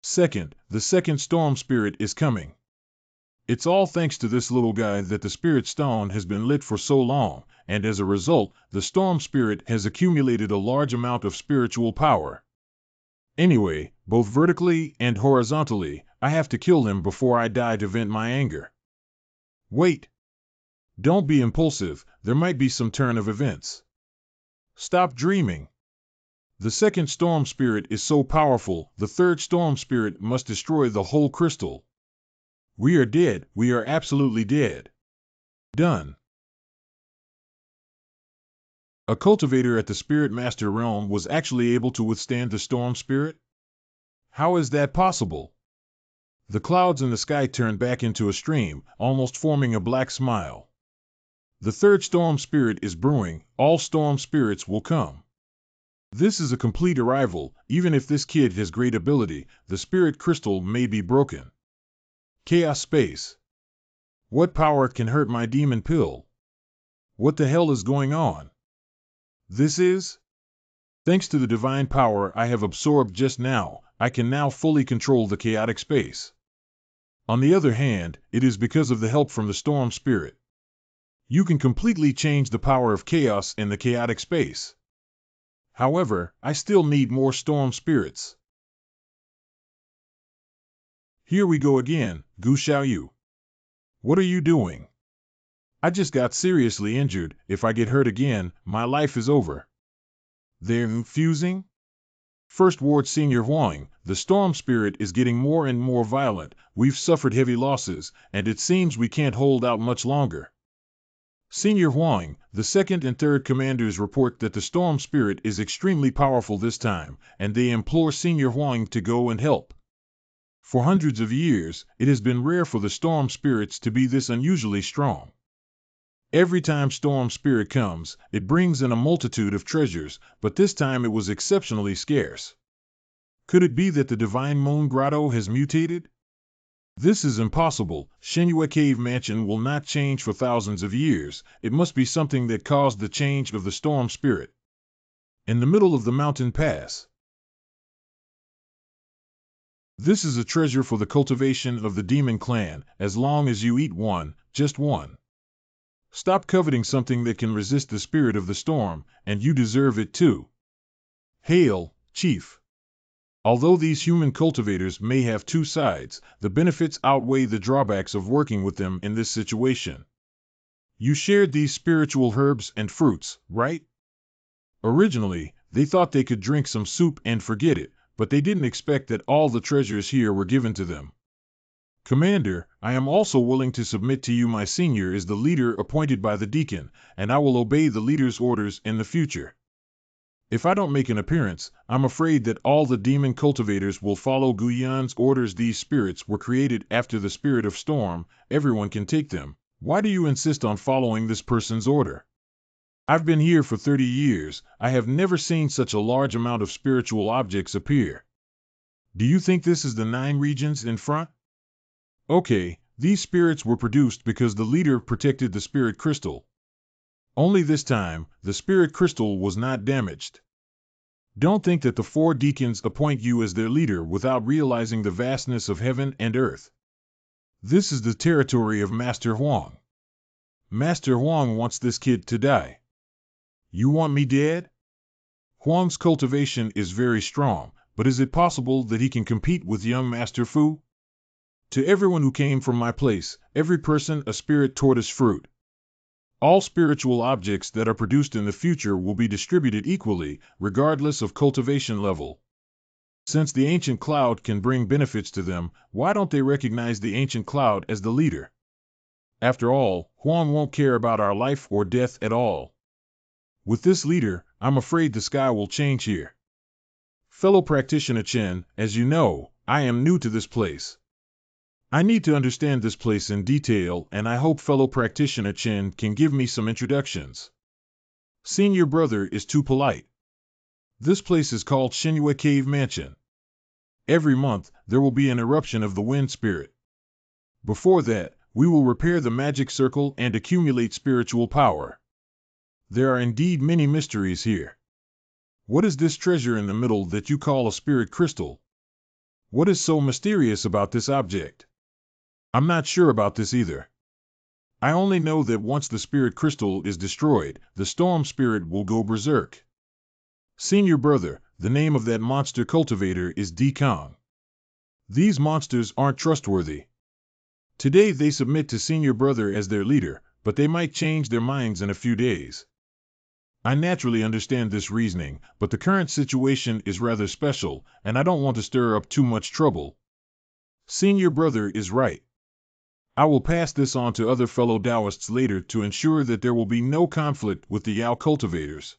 Second, the second storm spirit is coming. It's all thanks to this little guy that the spirit stone has been lit for so long, and as a result, the storm spirit has accumulated a large amount of spiritual power. Anyway, both vertically and horizontally, I have to kill him before I die to vent my anger. Wait. Don't be impulsive, there might be some turn of events. Stop dreaming. The second storm spirit is so powerful, the third storm spirit must destroy the whole crystal. We are dead, we are absolutely dead. Done. A cultivator at the Spirit Master realm was actually able to withstand the storm spirit? How is that possible? The clouds in the sky turned back into a stream, almost forming a black smile. The third storm spirit is brewing, all storm spirits will come. This is a complete arrival, even if this kid has great ability, the spirit crystal may be broken. Chaos space. What power can hurt my demon pill? What the hell is going on? This is? Thanks to the divine power I have absorbed just now, I can now fully control the chaotic space. On the other hand, it is because of the help from the storm spirit. You can completely change the power of chaos in the chaotic space. However, I still need more storm spirits. Here we go again, Gu Xiaoyu. What are you doing? I just got seriously injured, if I get hurt again, my life is over. They're infusing? First Ward Senior Huang, the storm spirit is getting more and more violent, we've suffered heavy losses, and it seems we can't hold out much longer. Senior Huang, the second and third commanders report that the storm spirit is extremely powerful this time, and they implore Senior Huang to go and help. For hundreds of years, it has been rare for the storm spirits to be this unusually strong. Every time storm spirit comes, it brings in a multitude of treasures, but this time it was exceptionally scarce. Could it be that the divine moon grotto has mutated? This is impossible. Shenyue Cave Mansion will not change for thousands of years. It must be something that caused the change of the storm spirit. In the middle of the mountain pass. This is a treasure for the cultivation of the demon clan, as long as you eat one, just one. Stop coveting something that can resist the spirit of the storm, and you deserve it too. Hail, Chief. Although these human cultivators may have 2 sides, the benefits outweigh the drawbacks of working with them in this situation. You shared these spiritual herbs and fruits, right? Originally, they thought they could drink some soup and forget it, but they didn't expect that all the treasures here were given to them. Commander, I am also willing to submit to you my senior is the leader appointed by the deacon, and I will obey the leader's orders in the future. If I don't make an appearance, I'm afraid that all the demon cultivators will follow Guyan's orders. These spirits were created after the spirit of storm, everyone can take them. Why do you insist on following this person's order? I've been here for 30 years, I have never seen such a large amount of spiritual objects appear. Do you think this is the 9 regions in front? Okay, these spirits were produced because the leader protected the spirit crystal. Only this time, the spirit crystal was not damaged. Don't think that the 4 deacons appoint you as their leader without realizing the vastness of heaven and earth. This is the territory of Master Huang. Master Huang wants this kid to die. You want me dead? Huang's cultivation is very strong, but is it possible that he can compete with young Master Fu? To everyone who came from my place, every person a spirit tortoise fruit. All spiritual objects that are produced in the future will be distributed equally, regardless of cultivation level. Since the ancient cloud can bring benefits to them, why don't they recognize the ancient cloud as the leader? After all, Huang won't care about our life or death at all. With this leader, I'm afraid the sky will change here. Fellow practitioner Chen, as you know, I am new to this place. I need to understand this place in detail, and I hope fellow practitioner Chen can give me some introductions. Senior brother is too polite. This place is called Shinua Cave Mansion. Every month, there will be an eruption of the wind spirit. Before that, we will repair the magic circle and accumulate spiritual power. There are indeed many mysteries here. What is this treasure in the middle that you call a spirit crystal? What is so mysterious about this object? I'm not sure about this either. I only know that once the spirit crystal is destroyed, the storm spirit will go berserk. Senior brother, the name of that monster cultivator is Kong. These monsters aren't trustworthy. Today they submit to senior brother as their leader, but they might change their minds in a few days. I naturally understand this reasoning, but the current situation is rather special, and I don't want to stir up too much trouble. Senior brother is right. I will pass this on to other fellow Taoists later to ensure that there will be no conflict with the Yao cultivators.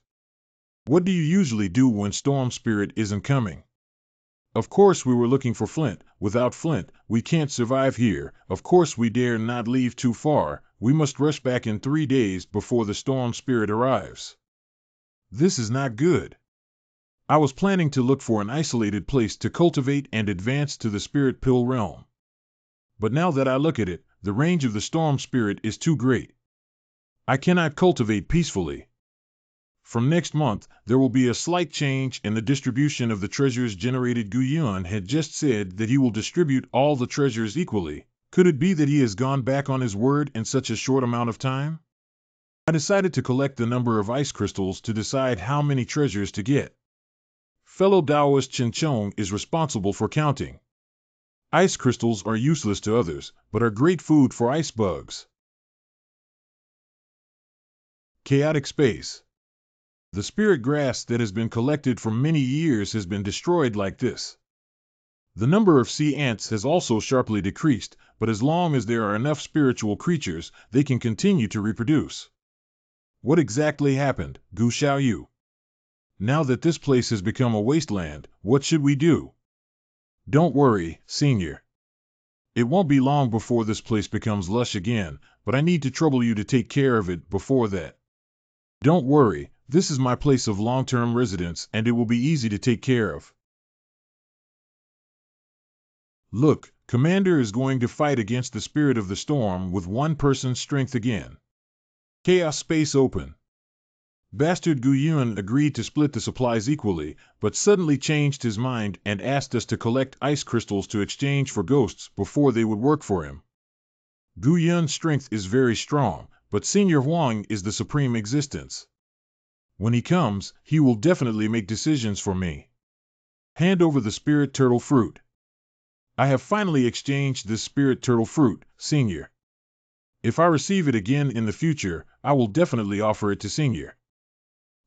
What do you usually do when storm spirit isn't coming? Of course we were looking for flint. Without flint, we can't survive here. Of course we dare not leave too far. We must rush back in 3 days before the storm spirit arrives. This is not good. I was planning to look for an isolated place to cultivate and advance to the spirit pill realm. But now that I look at it, the range of the storm spirit is too great. I cannot cultivate peacefully. From next month, there will be a slight change in the distribution of the treasures generated. Gu Yun had just said that he will distribute all the treasures equally. Could it be that he has gone back on his word in such a short amount of time? I decided to collect the number of ice crystals to decide how many treasures to get. Fellow Taoist Chen Chong is responsible for counting. Ice crystals are useless to others, but are great food for ice bugs. Chaotic space. The spirit grass that has been collected for many years has been destroyed like this. The number of sea ants has also sharply decreased, but as long as there are enough spiritual creatures, they can continue to reproduce. What exactly happened, Gu Xiaoyu? Now that this place has become a wasteland, what should we do? Don't worry, senior. It won't be long before this place becomes lush again, but I need to trouble you to take care of it before that. Don't worry, this is my place of long-term residence and it will be easy to take care of. Look, Commander is going to fight against the spirit of the storm with one person's strength again. Chaos space open. Bastard Gu Yun agreed to split the supplies equally, but suddenly changed his mind and asked us to collect ice crystals to exchange for ghosts before they would work for him. Gu Yun's strength is very strong, but Senior Huang is the supreme existence. When he comes, he will definitely make decisions for me. Hand over the spirit turtle fruit. I have finally exchanged this spirit turtle fruit, Senior. If I receive it again in the future, I will definitely offer it to Senior.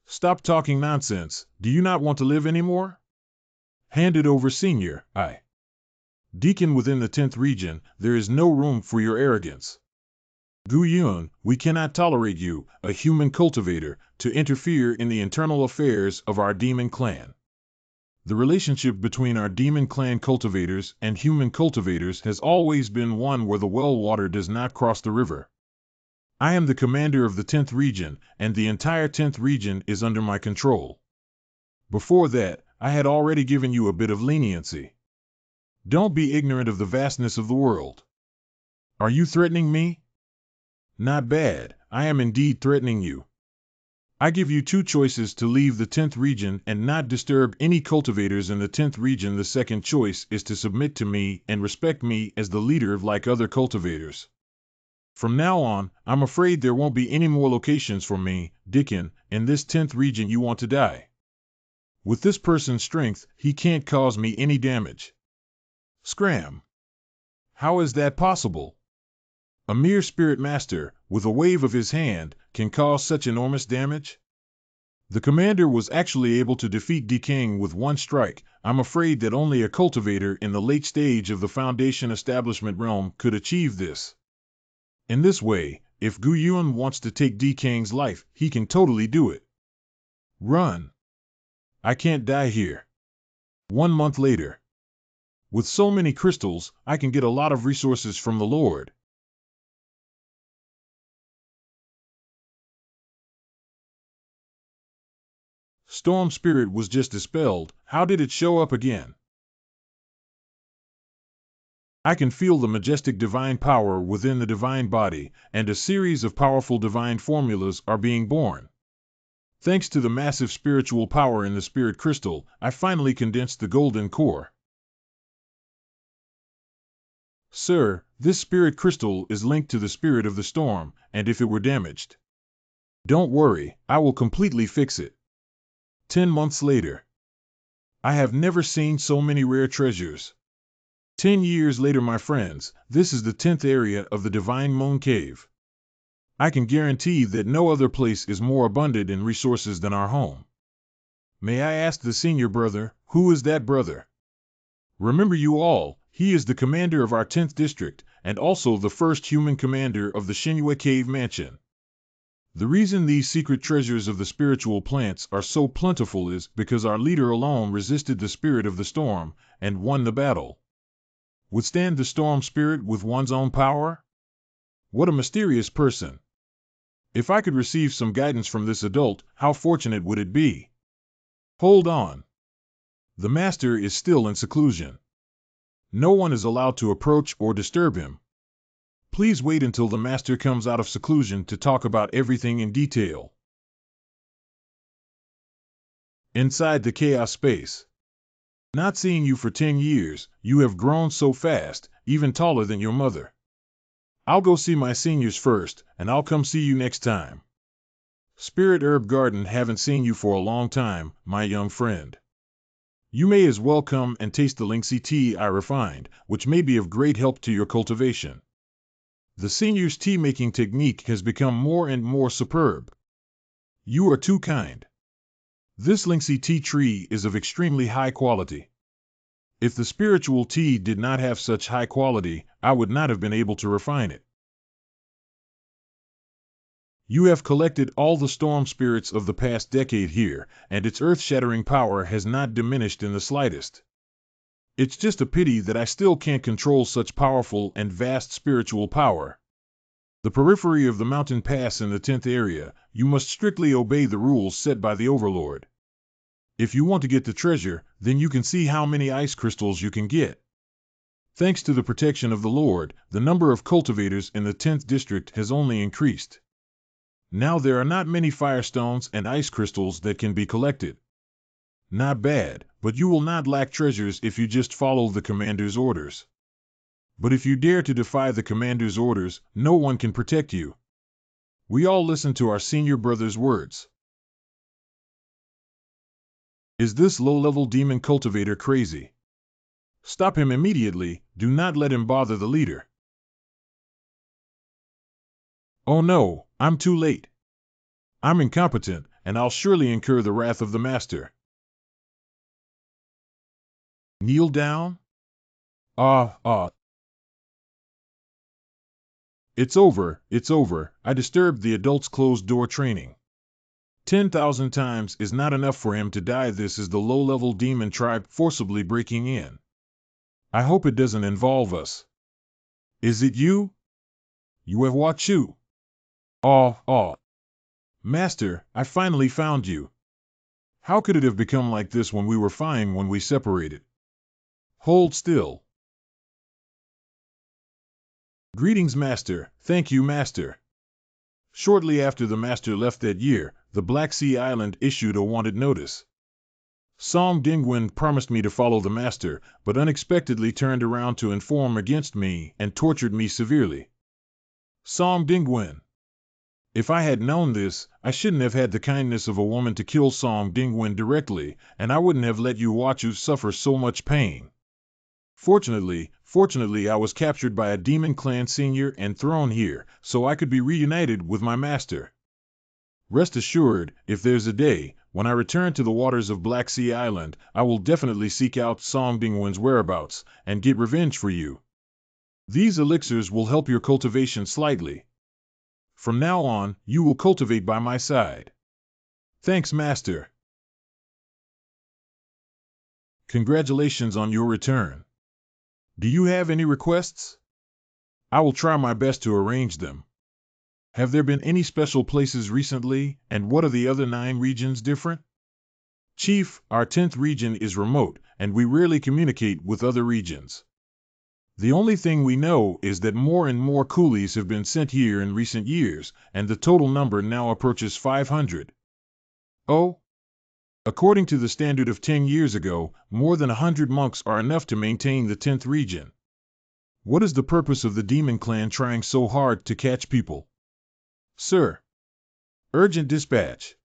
Stop talking nonsense. Do you not want to live anymore? Hand it over, Senior. Deacon within the 10th region, there is no room for your arrogance. Gu Yun, we cannot tolerate you, a human cultivator, to interfere in the internal affairs of our demon clan. The relationship between our demon clan cultivators and human cultivators has always been one where the well water does not cross the river. I am the commander of the 10th region, and the entire 10th region is under my control. Before that, I had already given you a bit of leniency. Don't be ignorant of the vastness of the world. Are you threatening me? Not bad, I am indeed threatening you. I give you 2 choices to leave the 10th region and not disturb any cultivators in the 10th region. The second choice is to submit to me and respect me as the leader like other cultivators. From now on, I'm afraid there won't be any more locations for me, Dickon, in this 10th region. You want to die. With this person's strength, he can't cause me any damage. Scram! How is that possible? A mere spirit master, with a wave of his hand, can cause such enormous damage? The commander was actually able to defeat Qing with 1 strike. I'm afraid that only a cultivator in the late stage of the Foundation establishment realm could achieve this. In this way, if Gu Yun wants to take Qing's life, he can totally do it. Run! I can't die here. 1 month later. With so many crystals, I can get a lot of resources from the Lord. Storm spirit was just dispelled. How did it show up again? I can feel the majestic divine power within the divine body, and a series of powerful divine formulas are being born. Thanks to the massive spiritual power in the spirit crystal, I finally condensed the golden core. Sir, this spirit crystal is linked to the spirit of the storm, and if it were damaged, don't worry, I will completely fix it. 10 months later. I have never seen so many rare treasures. 10 years later, my friends, this is the 10th area of the Divine Moon Cave. I can guarantee that no other place is more abundant in resources than our home. May I ask the senior brother, who is that brother? Remember you all, he is the commander of our 10th district, and also the first human commander of the Shinua Cave Mansion. The reason these secret treasures of the spiritual plants are so plentiful is because our leader alone resisted the spirit of the storm and won the battle. Withstand the storm spirit with one's own power? What a mysterious person. If I could receive some guidance from this adult, how fortunate would it be? Hold on. The master is still in seclusion. No one is allowed to approach or disturb him. Please wait until the master comes out of seclusion to talk about everything in detail. Inside the chaos space. Not seeing you for 10 years, you have grown so fast, even taller than your mother. I'll go see my seniors first, and I'll come see you next time. Spirit Herb Garden, haven't seen you for a long time, my young friend. You may as well come and taste the linksy tea I refined, which may be of great help to your cultivation. The seniors' tea-making technique has become more and more superb. You are too kind. This linksy tea tree is of extremely high quality. If the spiritual tea did not have such high quality, I would not have been able to refine it. You have collected all the storm spirits of the past decade here, and its earth-shattering power has not diminished in the slightest. It's just a pity that I still can't control such powerful and vast spiritual power. The periphery of the mountain pass in the 10th area, you must strictly obey the rules set by the Overlord. If you want to get the treasure, then you can see how many ice crystals you can get. Thanks to the protection of the Lord, the number of cultivators in the 10th district has only increased. Now there are not many firestones and ice crystals that can be collected. Not bad, but you will not lack treasures if you just follow the commander's orders. But if you dare to defy the commander's orders, no one can protect you. We all listen to our senior brother's words. Is this low-level demon cultivator crazy? Stop him immediately, do not let him bother the leader. Oh no, I'm too late. I'm incompetent, and I'll surely incur the wrath of the master. Kneel down? It's over, I disturbed the adult's closed-door training. 10,000 times is not enough for him to die. This is the low-level demon tribe forcibly breaking in. I hope it doesn't involve us. Is it you? You have watched you. Master, I finally found you. How could it have become like this when we were fine when we separated? Hold still. Greetings, Master. Thank you, Master. Shortly after the Master left that year, the Black Sea Island issued a wanted notice. Song Dingwen promised me to follow the Master, but unexpectedly turned around to inform against me and tortured me severely. Song Dingwen. If I had known this, I shouldn't have had the kindness of a woman to kill Song Dingwen directly, and I wouldn't have let you watch you suffer so much pain. Fortunately, I was captured by a demon clan senior and thrown here, so I could be reunited with my master. Rest assured, if there's a day, when I return to the waters of Black Sea Island, I will definitely seek out Song Dingwen's whereabouts, and get revenge for you. These elixirs will help your cultivation slightly. From now on, you will cultivate by my side. Thanks, Master. Congratulations on your return. Do you have any requests? I will try my best to arrange them. Have there been any special places recently, and what are the other 9 regions different? Chief, our 10th region is remote, and we rarely communicate with other regions. The only thing we know is that more and more coolies have been sent here in recent years, and the total number now approaches 500. Oh? According to the standard of 10 years ago, more than 100 monks are enough to maintain the 10th region. What is the purpose of the demon clan trying so hard to catch people? Sir. Urgent dispatch.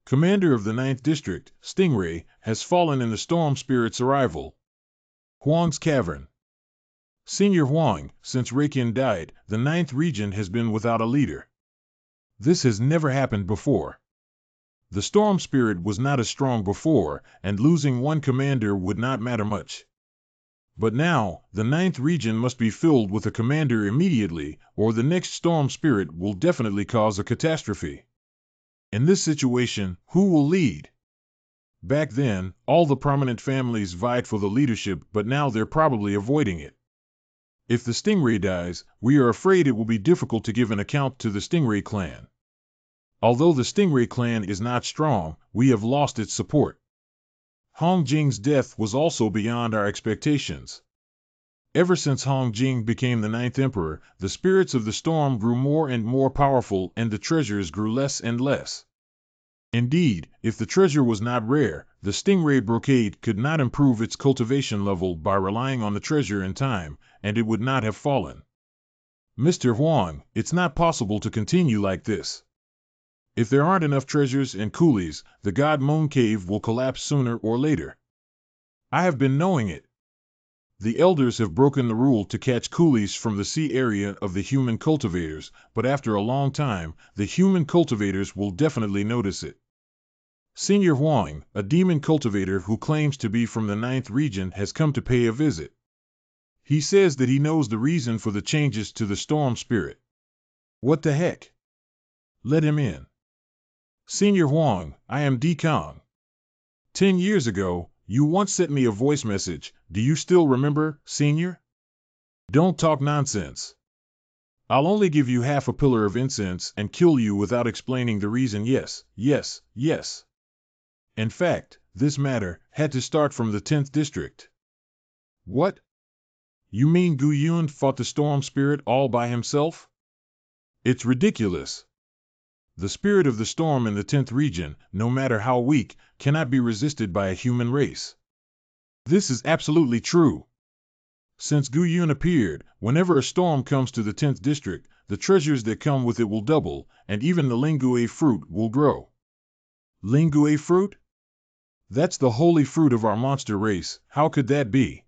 Commander of the 9th District, Stingray, has fallen in the storm spirit's arrival. Huang's Cavern. Senior Huang, since Reikin died, the 9th region has been without a leader. This has never happened before. The storm spirit was not as strong before, and losing one commander would not matter much. But now, the 9th region must be filled with a commander immediately, or the next storm spirit will definitely cause a catastrophe. In this situation, who will lead? Back then, all the prominent families vied for the leadership, but now they're probably avoiding it. If the Stingray dies, we are afraid it will be difficult to give an account to the Stingray clan. Although the Stingray clan is not strong, we have lost its support. Hong Jing's death was also beyond our expectations. Ever since Hong Jing became the 9th emperor, the spirits of the storm grew more and more powerful and the treasures grew less and less. Indeed, if the treasure was not rare, the Stingray brocade could not improve its cultivation level by relying on the treasure in time, and it would not have fallen. Mr. Huang, it's not possible to continue like this. If there aren't enough treasures and coolies, the God Moon Cave will collapse sooner or later. I have been knowing it. The elders have broken the rule to catch coolies from the sea area of the human cultivators, but after a long time, the human cultivators will definitely notice it. Senior Huang, a demon cultivator who claims to be from the 9th region, has come to pay a visit. He says that he knows the reason for the changes to the storm spirit. What the heck? Let him in. Senior Huang, I am Di Kong. 10 years ago, you once sent me a voice message. Do you still remember, Senior? Don't talk nonsense. I'll only give you half a pillar of incense and kill you without explaining the reason. Yes, yes, yes. In fact, this matter had to start from the 10th district. What? You mean Gu Yun fought the storm spirit all by himself? It's ridiculous. The spirit of the storm in the 10th region, no matter how weak, cannot be resisted by a human race. This is absolutely true. Since Gu Yun appeared, whenever a storm comes to the 10th district, the treasures that come with it will double, and even the lingue fruit will grow. Lingue fruit? That's the holy fruit of our monster race. How could that be?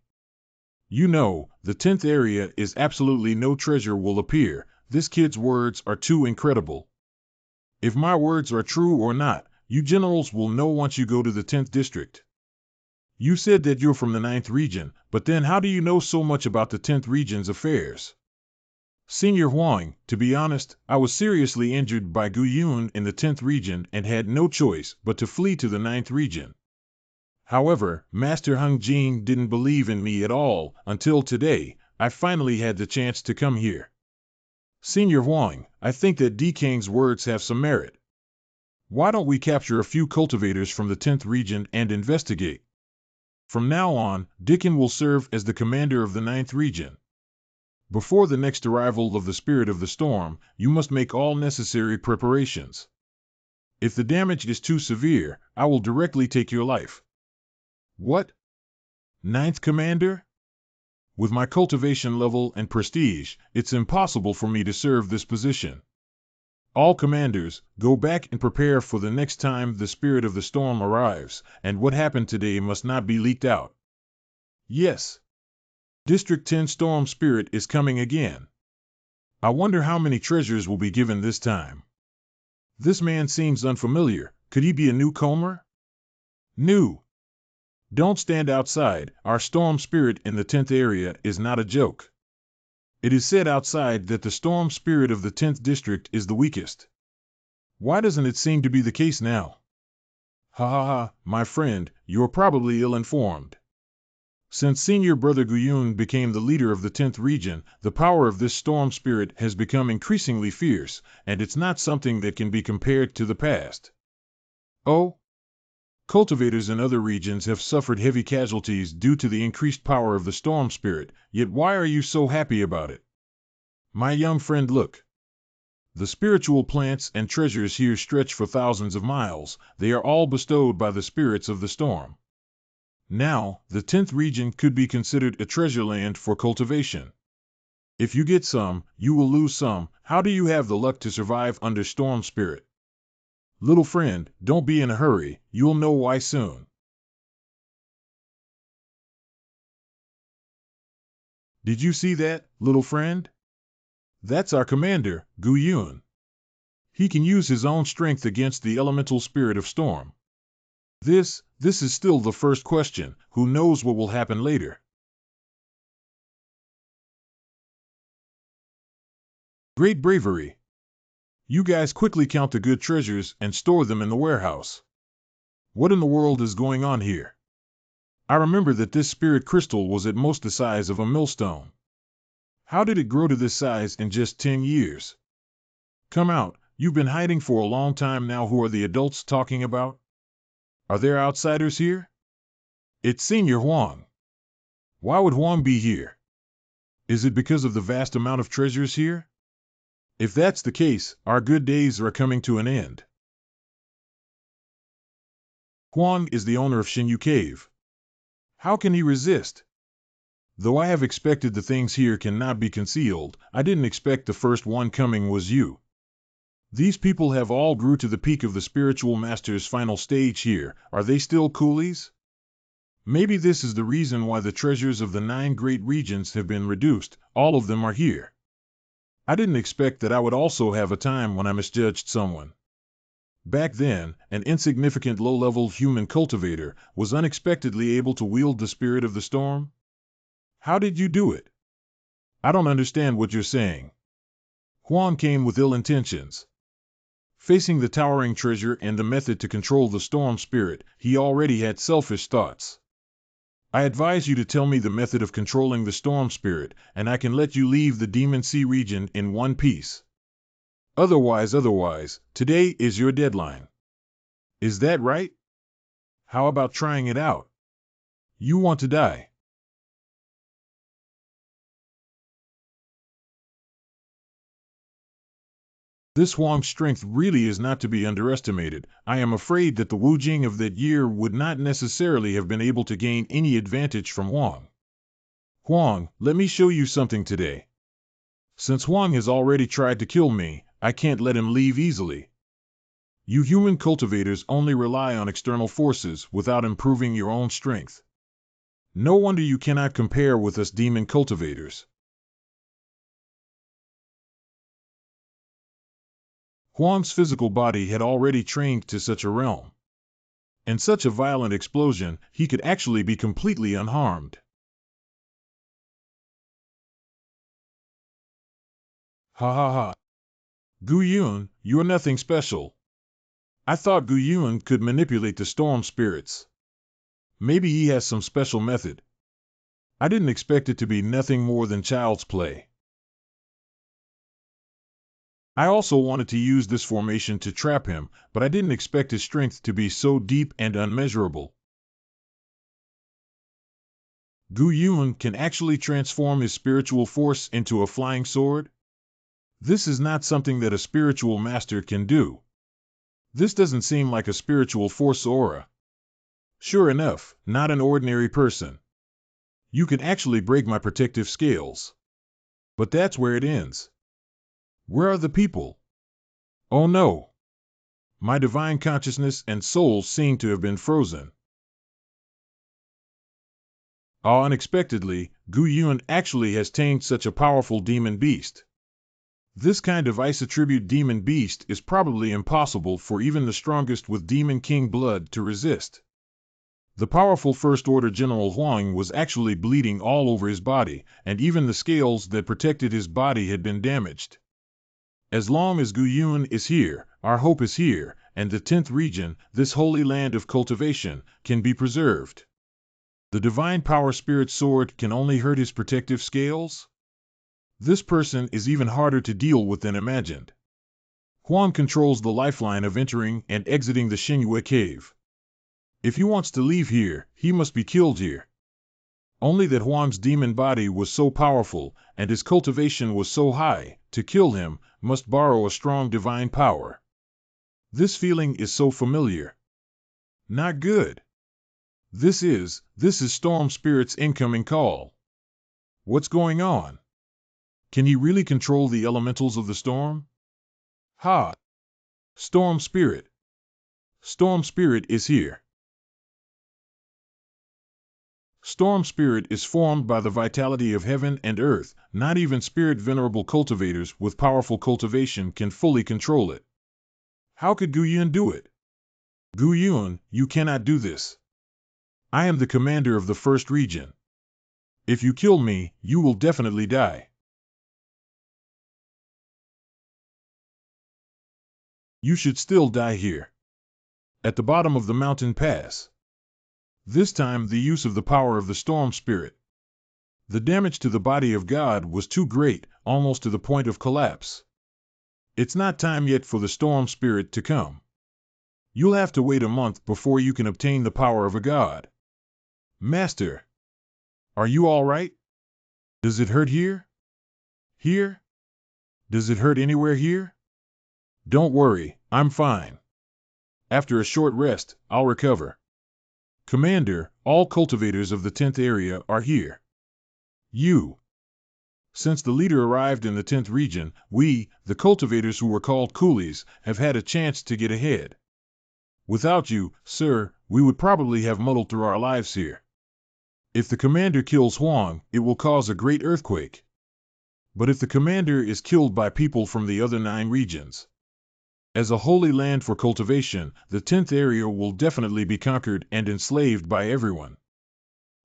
You know, the 10th area is absolutely no treasure will appear. This kid's words are too incredible. If my words are true or not, you generals will know once you go to the 10th district. You said that you're from the 9th region, but then how do you know so much about the 10th region's affairs? Senior Huang, to be honest, I was seriously injured by Gu Yun in the 10th region and had no choice but to flee to the 9th region. However, Master Hung Jing didn't believe in me at all until today. I finally had the chance to come here. Senior Huang, I think that Di Kang's words have some merit. Why don't we capture a few cultivators from the 10th region and investigate? From now on, Dickon will serve as the commander of the 9th region. Before the next arrival of the spirit of the storm, you must make all necessary preparations. If the damage is too severe, I will directly take your life. What? 9th commander? With my cultivation level and prestige, it's impossible for me to serve this position. All commanders, go back and prepare for the next time the spirit of the storm arrives, and what happened today must not be leaked out. Yes. District 10 storm spirit is coming again. I wonder how many treasures will be given this time. This man seems unfamiliar. Could he be a newcomer? New. Don't stand outside. Our storm spirit in the 10th area is not a joke. It is said outside that the storm spirit of the 10th district is the weakest. Why doesn't it seem to be the case now? Ha ha ha, my friend, you're probably ill-informed. Since senior brother Guyun became the leader of the 10th region, the power of this storm spirit has become increasingly fierce, and it's not something that can be compared to the past. Oh, cultivators in other regions have suffered heavy casualties due to the increased power of the storm spirit, yet why are you so happy about it? My young friend, look. The spiritual plants and treasures here stretch for thousands of miles. They are all bestowed by the spirits of the storm. Now, the 10th region could be considered a treasure land for cultivation. If you get some, you will lose some. How do you have the luck to survive under storm spirit? Little friend, don't be in a hurry. You'll know why soon. Did you see that, little friend? That's our commander, Gu Yun. He can use his own strength against the elemental spirit of storm. This is still the first question. Who knows what will happen later? Great bravery. You guys quickly count the good treasures and store them in the warehouse. What in the world is going on here? I remember that this spirit crystal was at most the size of a millstone. How did it grow to this size in just 10 years? Come out, you've been hiding for a long time now. Who are the adults talking about? Are there outsiders here? It's Senior Huang. Why would Huang be here? Is it because of the vast amount of treasures here? If that's the case, our good days are coming to an end. Huang is the owner of Shinyu Cave. How can he resist? Though I have expected the things here cannot be concealed, I didn't expect the first one coming was you. These people have all grew to the peak of the spiritual master's final stage here. Are they still coolies? Maybe this is the reason why the treasures of the 9 great regions have been reduced. All of them are here. I didn't expect that I would also have a time when I misjudged someone. Back then, an insignificant low-level human cultivator was unexpectedly able to wield the spirit of the storm. How did you do it? I don't understand what you're saying. Huang came with ill intentions. Facing the towering treasure and the method to control the storm spirit, he already had selfish thoughts. I advise you to tell me the method of controlling the storm spirit, and I can let you leave the Demon Sea region in one piece. Otherwise, today is your deadline. Is that right? How about trying it out? You want to die. This Huang's strength really is not to be underestimated. I am afraid that the Wu Jing of that year would not necessarily have been able to gain any advantage from Huang. Huang, let me show you something today. Since Huang has already tried to kill me, I can't let him leave easily. You human cultivators only rely on external forces without improving your own strength. No wonder you cannot compare with us demon cultivators. Huang's physical body had already trained to such a realm. In such a violent explosion, he could actually be completely unharmed. Ha ha ha. Gu Yun, you're nothing special. I thought Gu Yun could manipulate the storm spirits. Maybe he has some special method. I didn't expect it to be nothing more than child's play. I also wanted to use this formation to trap him, but I didn't expect his strength to be so deep and unmeasurable. Gu Yun can actually transform his spiritual force into a flying sword? This is not something that a spiritual master can do. This doesn't seem like a spiritual force aura. Sure enough, not an ordinary person. You can actually break my protective scales. But that's where it ends. Where are the people? Oh no! My divine consciousness and soul seem to have been frozen. Unexpectedly, Gu Yun actually has tamed such a powerful demon beast. This kind of ice-attribute demon beast is probably impossible for even the strongest with Demon King blood to resist. The powerful First Order General Huang was actually bleeding all over his body, and even the scales that protected his body had been damaged. As long as Gu Yun is here, our hope is here, and the 10th region, this holy land of cultivation, can be preserved. The divine power spirit sword can only hurt his protective scales? This person is even harder to deal with than imagined. Huang controls the lifeline of entering and exiting the Xingyue cave. If he wants to leave here, he must be killed here. Only that Huang's demon body was so powerful, and his cultivation was so high, to kill him, must borrow a strong divine power. This feeling is so familiar. Not good. This is Storm Spirit's incoming call. What's going on? Can he really control the elementals of the storm? Ha! Storm Spirit. Storm Spirit is here. Storm Spirit is formed by the vitality of heaven and earth. Not even spirit-venerable cultivators with powerful cultivation can fully control it. How could Gu Yun do it? Gu Yun, you cannot do this. I am the commander of the first region. If you kill me, you will definitely die. You should still die here. At the bottom of the mountain pass. This time the use of the power of the storm spirit. The damage to the body of God was too great, almost to the point of collapse. It's not time yet for the storm spirit to come. You'll have to wait a month before you can obtain the power of a god. Master, are you all right? Does it hurt here? Here? Does it hurt anywhere here? Don't worry, I'm fine. After a short rest, I'll recover. Commander, all cultivators of the 10th area are here. Since the leader arrived in the 10th region, we, the cultivators who were called coolies, have had a chance to get ahead. Without you, sir, we would probably have muddled through our lives here. If the commander kills Huang, it will cause a great earthquake. But if the commander is killed by people from the other 9 regions, as a holy land for cultivation, the 10th area will definitely be conquered and enslaved by everyone.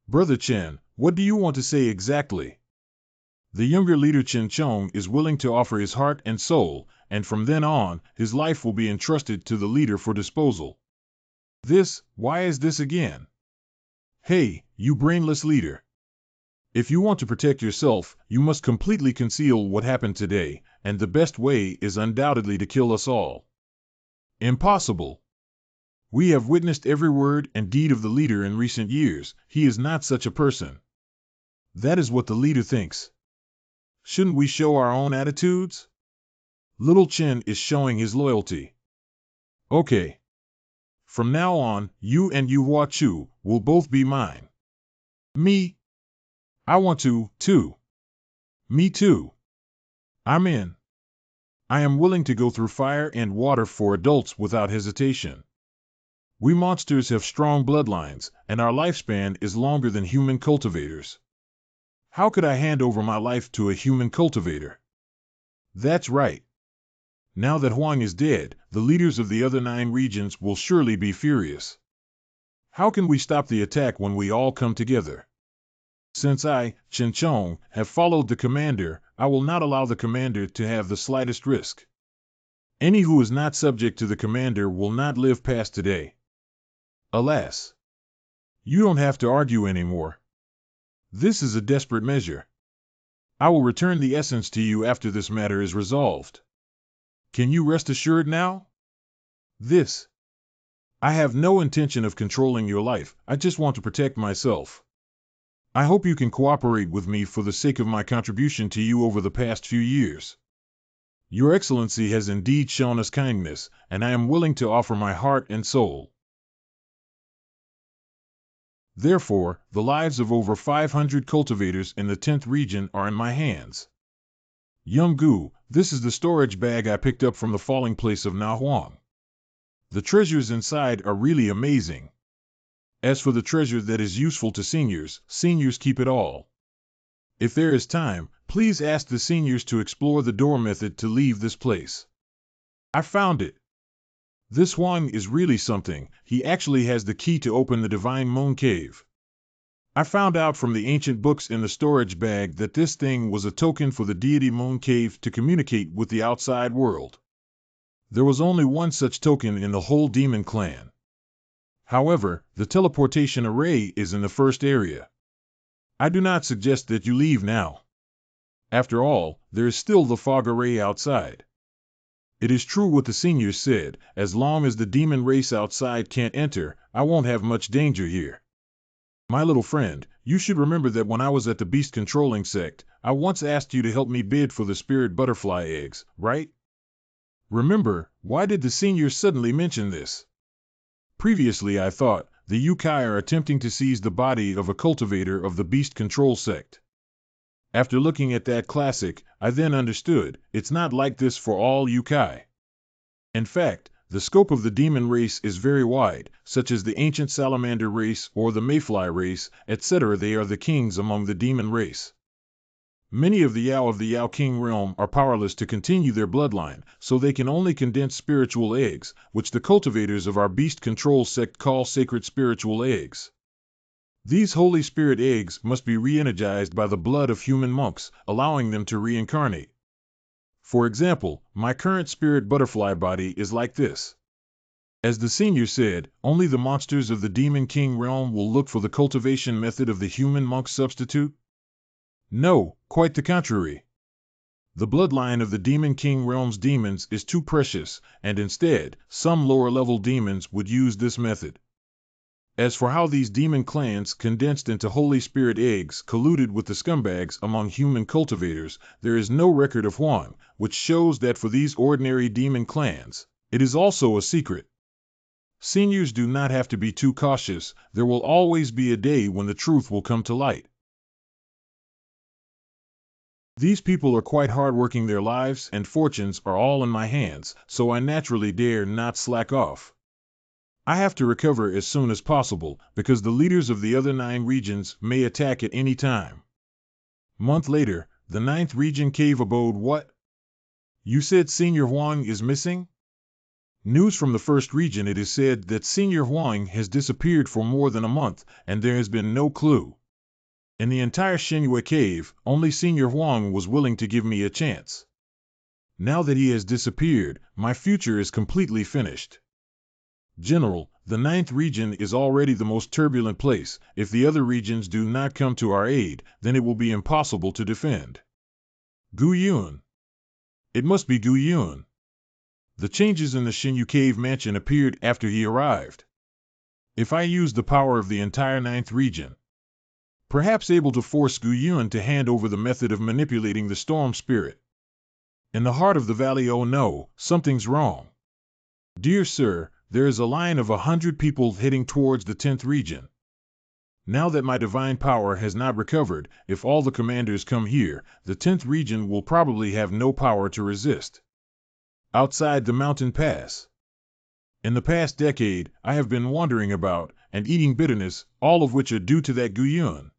Brother Chen, what do you want to say exactly? The younger leader Chen Chong is willing to offer his heart and soul, and from then on, his life will be entrusted to the leader for disposal. Why is this again? Hey, you brainless leader. If you want to protect yourself, you must completely conceal what happened today, and the best way is undoubtedly to kill us all. Impossible. We have witnessed every word and deed of the leader in recent years. He is not such a person. That is what the leader thinks. Shouldn't we show our own attitudes? Little Chen is showing his loyalty. Okay. From now on, you and Yu Hua Chu will both be mine. Me? I want to, too. Me too. I'm in. I am willing to go through fire and water for adults without hesitation. We monsters have strong bloodlines, and our lifespan is longer than human cultivators. How could I hand over my life to a human cultivator? That's right. Now that Huang is dead, the leaders of the other 9 regions will surely be furious. How can we stop the attack when we all come together? Since I, Chen Chong, have followed the commander, I will not allow the commander to have the slightest risk. Any who is not subject to the commander will not live past today. Alas. You don't have to argue anymore. This is a desperate measure. I will return the essence to you after this matter is resolved. Can you rest assured now? I have no intention of controlling your life, I just want to protect myself. I hope you can cooperate with me for the sake of my contribution to you over the past few years. Your Excellency has indeed shown us kindness, and I am willing to offer my heart and soul. Therefore, the lives of over 500 cultivators in the 10th region are in my hands. Young Gu, this is the storage bag I picked up from the falling place of Na Huang. The treasures inside are really amazing. As for the treasure that is useful to seniors keep it all. If there is time, please ask the seniors to explore the door method to leave this place. I found it. This Huang is really something, he actually has the key to open the Divine Moon Cave. I found out from the ancient books in the storage bag that this thing was a token for the deity Moon Cave to communicate with the outside world. There was only one such token in the whole demon clan. However, the teleportation array is in the first area. I do not suggest that you leave now. After all, there is still the fog array outside. It is true what the seniors said, as long as the demon race outside can't enter, I won't have much danger here. My little friend, you should remember that when I was at the beast controlling sect, I once asked you to help me bid for the spirit butterfly eggs, right? Remember, why did the seniors suddenly mention this? Previously I thought, the Yukai are attempting to seize the body of a cultivator of the beast control sect. After looking at that classic, I then understood, it's not like this for all Yukai. In fact, the scope of the demon race is very wide, such as the ancient salamander race or the mayfly race, etc. They are the kings among the demon race. Many of the Yao King realm are powerless to continue their bloodline, so they can only condense spiritual eggs, which the cultivators of our beast control sect call sacred spiritual eggs. These Holy Spirit eggs must be re-energized by the blood of human monks, allowing them to reincarnate. For example, my current spirit butterfly body is like this. As the senior said, only the monsters of the Demon King realm will look for the cultivation method of the human monk substitute? No, quite the contrary. The bloodline of the Demon King realm's demons is too precious, and instead, some lower-level demons would use this method. As for how these demon clans condensed into Holy Spirit eggs colluded with the scumbags among human cultivators, there is no record of Huang, which shows that for these ordinary demon clans, it is also a secret. Seniors do not have to be too cautious, there will always be a day when the truth will come to light. These people are quite hard-working, their lives and fortunes are all in my hands, so I naturally dare not slack off. I have to recover as soon as possible, because the leaders of the other 9 regions may attack at any time. Month later, the 9th region cave abode. What? You said Senior Huang is missing? News from the 1st region. It is said that Senior Huang has disappeared for more than a month, and there has been no clue. In the entire Shenyue cave, only Senior Huang was willing to give me a chance. Now that he has disappeared, my future is completely finished. General, the 9th region is already the most turbulent place. If the other regions do not come to our aid, then it will be impossible to defend. Gu Yun. It must be Gu Yun. The changes in the Shinyu Cave mansion appeared after he arrived. If I use the power of the entire 9th region, perhaps able to force Gu Yun to hand over the method of manipulating the storm spirit. In the heart of the valley, oh no, something's wrong. Dear sir, there is a line of 100 people heading towards the 10th region. Now that my divine power has not recovered, if all the commanders come here, the 10th region will probably have no power to resist. Outside the mountain pass. In the past decade, I have been wandering about and eating bitterness, all of which are due to that Gu Yun.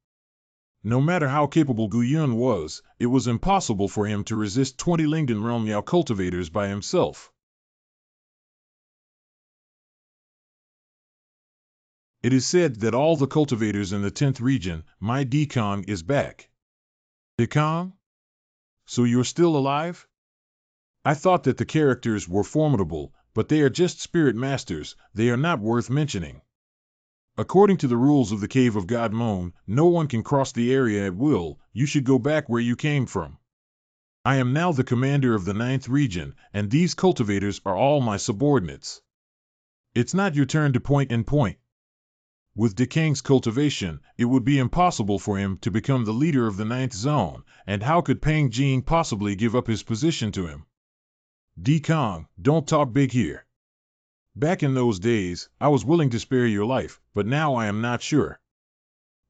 No matter how capable Gu Yun was, it was impossible for him to resist 20 Lingdan Realm Yao cultivators by himself. It is said that all the cultivators in the 10th region, my Dekong is back. Dekong? So you're still alive? I thought that the characters were formidable, but they are just spirit masters, they are not worth mentioning. According to the rules of the Cave of God Moon, no one can cross the area at will. You should go back where you came from. I am now the commander of the 9th region, and these cultivators are all my subordinates. It's not your turn to point and point. With Dekang's cultivation, it would be impossible for him to become the leader of the 9th zone, and how could Pang Jing possibly give up his position to him? Dekong, don't talk big here. Back in those days, I was willing to spare your life, but now I am not sure.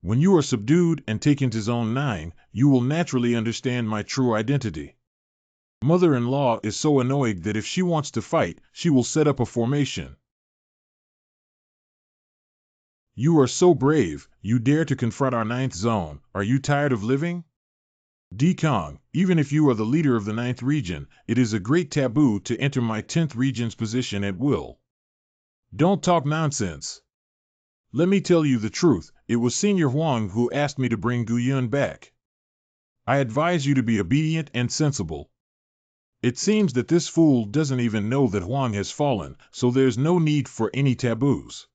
When you are subdued and taken to Zone 9, you will naturally understand my true identity. Mother-in-law is so annoyed that if she wants to fight, she will set up a formation. You are so brave, you dare to confront our 9th zone. Are you tired of living? Dekong, even if you are the leader of the 9th region, it is a great taboo to enter my 10th region's position at will. Don't talk nonsense. Let me tell you the truth, it was Senior Huang who asked me to bring Gu Yun back. I advise you to be obedient and sensible. It seems that this fool doesn't even know that Huang has fallen, so there's no need for any taboos.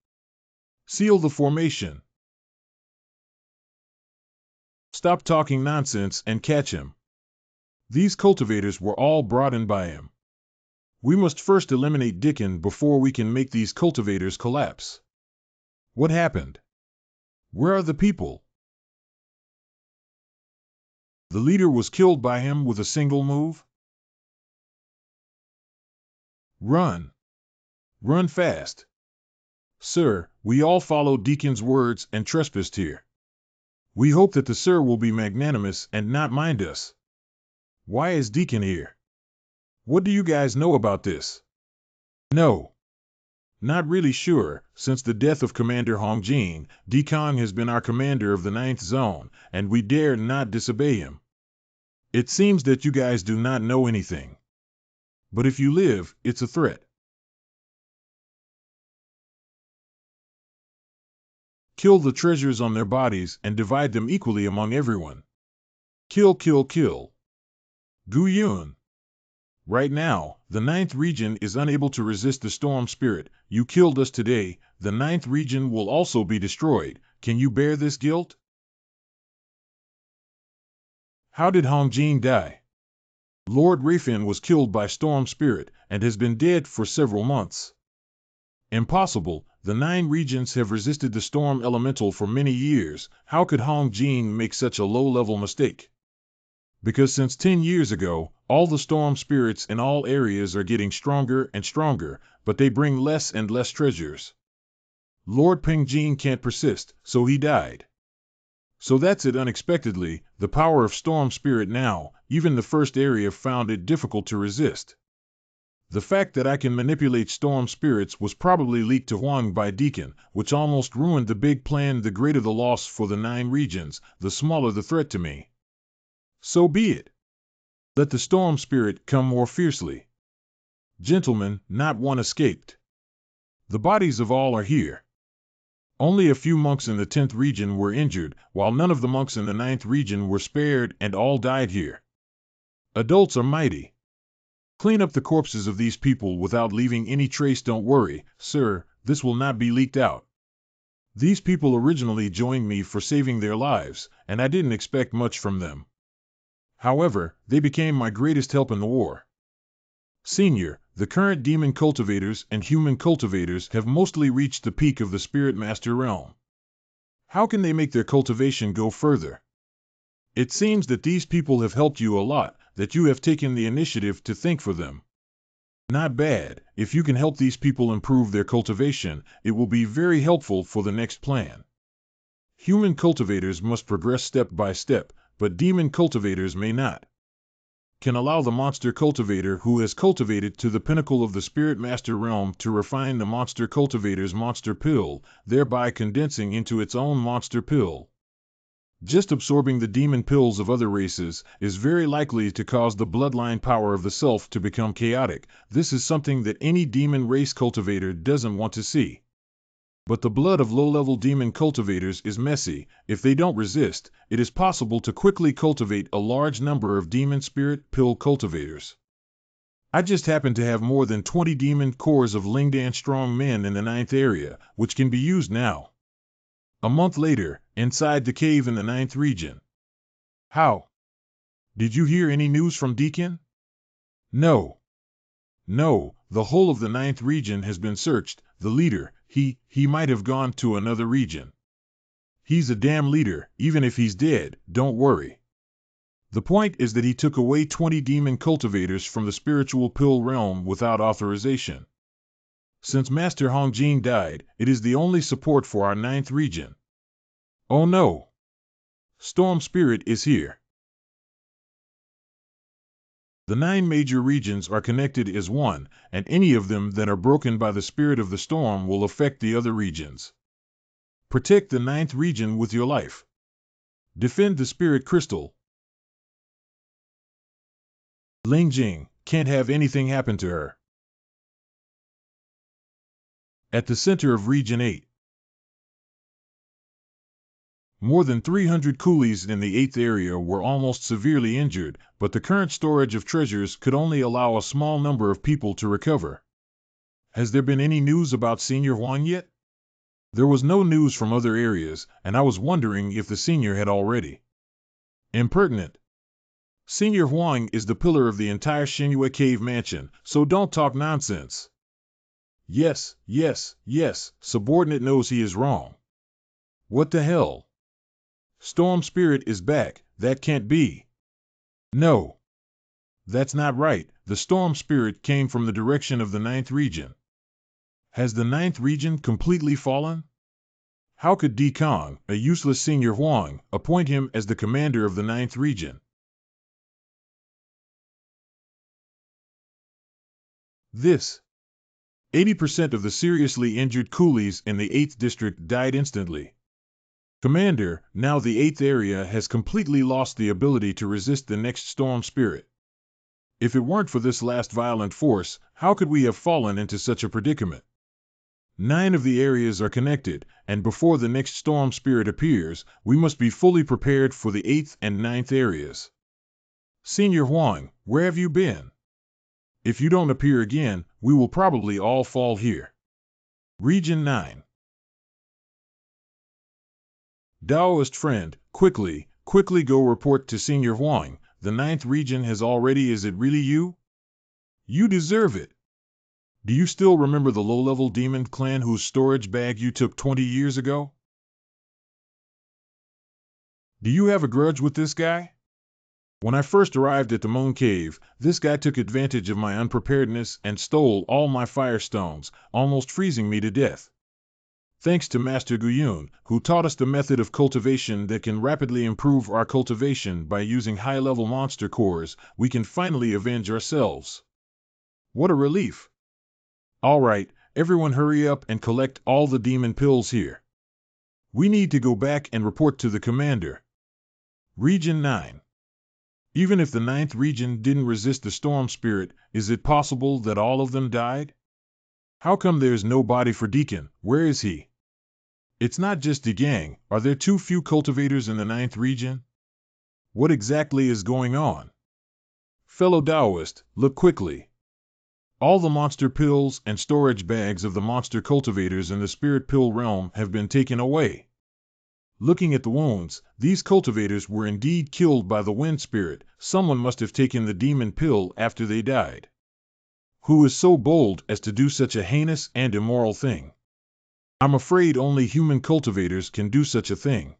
Seal the formation. Stop talking nonsense and catch him. These cultivators were all brought in by him. We must first eliminate Dickon before we can make these cultivators collapse. What happened? Where are the people? The leader was killed by him with a single move? Run. Run fast. Sir, we all followed Deacon's words and trespassed here. We hope that the sir will be magnanimous and not mind us. Why is Deacon here? What do you guys know about this? No. Not really sure. Since the death of Commander Hong Jing, Deacon has been our commander of the 9th Zone, and we dare not disobey him. It seems that you guys do not know anything. But if you live, it's a threat. Kill the treasures on their bodies and divide them equally among everyone. Kill, kill, kill. Gu Yun. Right now, the 9th region is unable to resist the storm spirit. You killed us today, the 9th region will also be destroyed. Can you bear this guilt? How did Hong Jing die? Lord Repaying was killed by storm spirit and has been dead for several months. Impossible. The 9 regions have resisted the storm elemental for many years. How could Hong Jing make such a low-level mistake? Because since 10 years ago, all the storm spirits in all areas are getting stronger and stronger, but they bring less and less treasures. Lord Pengjing can't persist, so he died. So that's it. Unexpectedly, the power of storm spirit now, even the first area found it difficult to resist. The fact that I can manipulate storm spirits was probably leaked to Huang by Deacon, which almost ruined the big plan. The greater the loss for the 9 regions, the smaller the threat to me. So be it. Let the storm spirit come more fiercely. Gentlemen, not one escaped. The bodies of all are here. Only a few monks in the 10th region were injured, while none of the monks in the 9th region were spared, and all died here. Adults are mighty. Clean up the corpses of these people without leaving any trace. Don't worry, sir, this will not be leaked out. These people originally joined me for saving their lives, and I didn't expect much from them. However, they became my greatest help in the war. Senior, the current demon cultivators and human cultivators have mostly reached the peak of the Spirit Master realm. How can they make their cultivation go further? It seems that these people have helped you a lot, that you have taken the initiative to think for them. Not bad. If you can help these people improve their cultivation, it will be very helpful for the next plan. Human cultivators must progress step by step, but demon cultivators may not. Can allow the monster cultivator who has cultivated to the pinnacle of the Spirit Master realm to refine the monster cultivator's monster pill, thereby condensing into its own monster pill. Just absorbing the demon pills of other races is very likely to cause the bloodline power of the self to become chaotic. This is something that any demon race cultivator doesn't want to see. But the blood of low-level demon cultivators is messy. If they don't resist, it is possible to quickly cultivate a large number of demon spirit pill cultivators. I just happen to have more than 20 demon cores of Lingdan strong men in the 9th area, which can be used now. A month later, inside the cave in the 9th region. How? Did you hear any news from Deacon? No. No, the whole of the 9th region has been searched. The leader, he might have gone to another region. He's a damn leader. Even if he's dead, don't worry. The point is that he took away 20 demon cultivators from the spiritual pill realm without authorization. Since Master Hong Jing died, it is the only support for our 9th region. Oh no! Storm Spirit is here. The 9 major regions are connected as one, and any of them that are broken by the spirit of the storm will affect the other regions. Protect the 9th region with your life. Defend the spirit crystal. Ling Jing, can't have anything happen to her. At the center of Region 8. More than 300 coolies in the 8th area were almost severely injured, but the current storage of treasures could only allow a small number of people to recover. Has there been any news about Senior Huang yet? There was no news from other areas, and I was wondering if the senior had already. Impertinent. Senior Huang is the pillar of the entire Xinyue cave mansion, so don't talk nonsense. Yes, yes, yes, subordinate knows he is wrong. What the hell? Storm Spirit is back, that can't be. No. That's not right, the Storm Spirit came from the direction of the 9th region. Has the 9th region completely fallen? How could Di Kong, a useless Senior Huang, appoint him as the commander of the 9th region? This. 80% of the seriously injured coolies in the 8th district died instantly. Commander, now the 8th area has completely lost the ability to resist the next storm spirit. If it weren't for this last violent force, how could we have fallen into such a predicament? 9 of the areas are connected, and before the next storm spirit appears, we must be fully prepared for the 8th and 9th areas. Senior Huang, where have you been? If you don't appear again, we will probably all fall here. Region 9. Daoist friend, quickly go report to Senior Huang. The 9th region has already. Is it really you? You deserve it. Do you still remember the low-level demon clan whose storage bag you took 20 years ago? Do you have a grudge with this guy? When I first arrived at the Moon Cave, this guy took advantage of my unpreparedness and stole all my firestones, almost freezing me to death. Thanks to Master Guyun, who taught us the method of cultivation that can rapidly improve our cultivation by using high-level monster cores, we can finally avenge ourselves. What a relief! All right, everyone hurry up and collect all the demon pills here. We need to go back and report to the commander. Region 9. Even if the 9th region didn't resist the storm spirit, is it possible that all of them died? How come there's no body for Deacon? Where is he? It's not just the gang. Are there too few cultivators in the 9th region? What exactly is going on? Fellow Taoist, look quickly. All the monster pills and storage bags of the monster cultivators in the spirit pill realm have been taken away. Looking at the wounds, these cultivators were indeed killed by the wind spirit. Someone must have taken the demon pill after they died. Who is so bold as to do such a heinous and immoral thing? I'm afraid only human cultivators can do such a thing.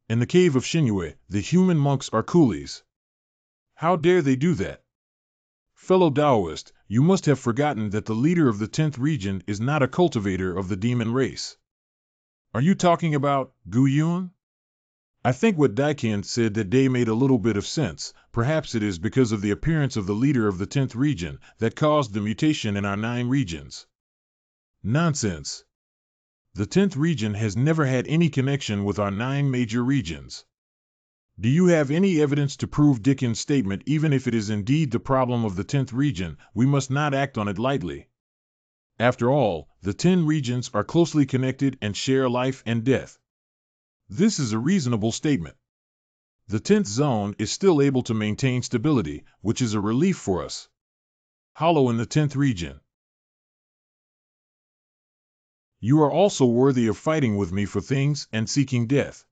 In the cave of Xinyue, the human monks are coolies. How dare they do that? Fellow Taoist, you must have forgotten that the leader of the 10th region is not a cultivator of the demon race. Are you talking about Guyun? I think what Daikin said that day made a little bit of sense. Perhaps it is because of the appearance of the leader of the 10th region that caused the mutation in our 9 regions. Nonsense. The 10th region has never had any connection with our 9 major regions. Do you have any evidence to prove Dickens' statement? Even if it is indeed the problem of the 10th region, we must not act on it lightly. After all, the 10 regions are closely connected and share life and death. This is a reasonable statement. The 10th zone is still able to maintain stability, which is a relief for us. Hollow in the 10th region. You are also worthy of fighting with me for things and seeking death.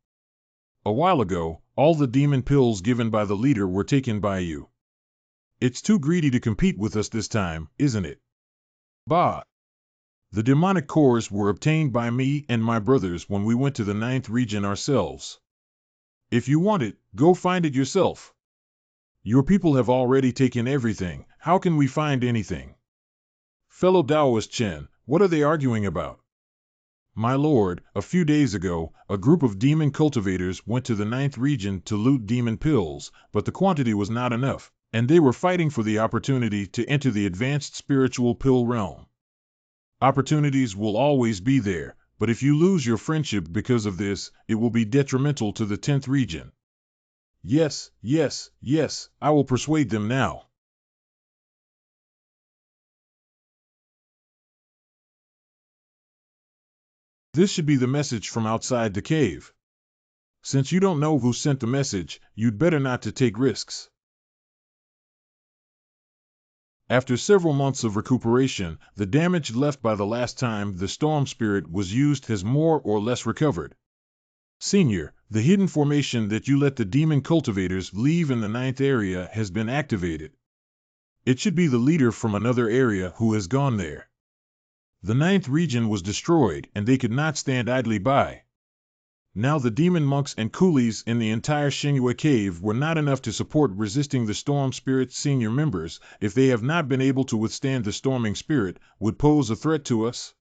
A while ago, all the demon pills given by the leader were taken by you. It's too greedy to compete with us this time, isn't it? Bah! The demonic cores were obtained by me and my brothers when we went to the 9th region ourselves. If you want it, go find it yourself. Your people have already taken everything. How can we find anything? Fellow Taoist Chen, what are they arguing about? My lord, a few days ago, a group of demon cultivators went to the 9th region to loot demon pills, but the quantity was not enough, and they were fighting for the opportunity to enter the advanced spiritual pill realm. Opportunities will always be there, but if you lose your friendship because of this, it will be detrimental to the 10th region. Yes, yes, yes, I will persuade them now. This should be the message from outside the cave. Since you don't know who sent the message, you'd better not to take risks. After several months of recuperation, the damage left by the last time the storm spirit was used has more or less recovered. Senior, the hidden formation that you let the demon cultivators leave in the 9th area has been activated. It should be the leader from another area who has gone there. The 9th region was destroyed, and they could not stand idly by. Now the demon monks and coolies in the entire Xingyue cave were not enough to support resisting the storm spirit's senior members. If they have not been able to withstand the storming spirit, would pose a threat to us.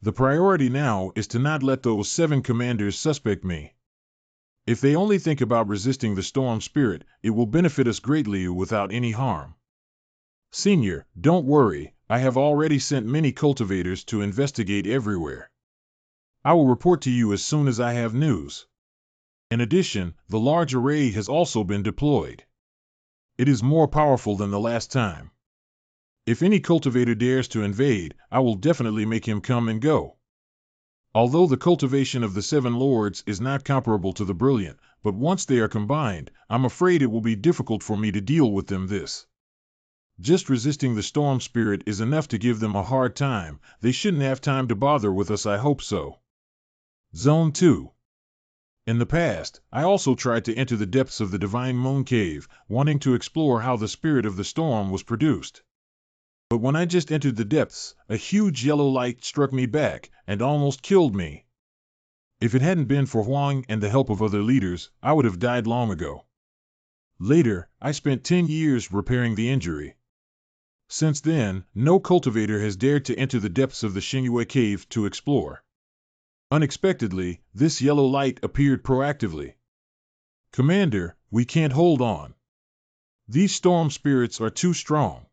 The priority now is to not let those 7 commanders suspect me. If they only think about resisting the storm spirit, it will benefit us greatly without any harm. Senior, don't worry, I have already sent many cultivators to investigate everywhere. I will report to you as soon as I have news. In addition, the large array has also been deployed. It is more powerful than the last time. If any cultivator dares to invade, I will definitely make him come and go. Although the cultivation of the 7 lords is not comparable to the brilliant, but once they are combined, I'm afraid it will be difficult for me to deal with them. Just resisting the storm spirit is enough to give them a hard time. They shouldn't have time to bother with us, I hope so. Zone 2. In the past, I also tried to enter the depths of the Divine Moon Cave, wanting to explore how the spirit of the storm was produced. But when I just entered the depths, a huge yellow light struck me back and almost killed me. If it hadn't been for Huang and the help of other leaders, I would have died long ago. Later, I spent 10 years repairing the injury. Since then, no cultivator has dared to enter the depths of the Xingyue cave to explore. Unexpectedly, this yellow light appeared proactively. Commander, we can't hold on. These storm spirits are too strong.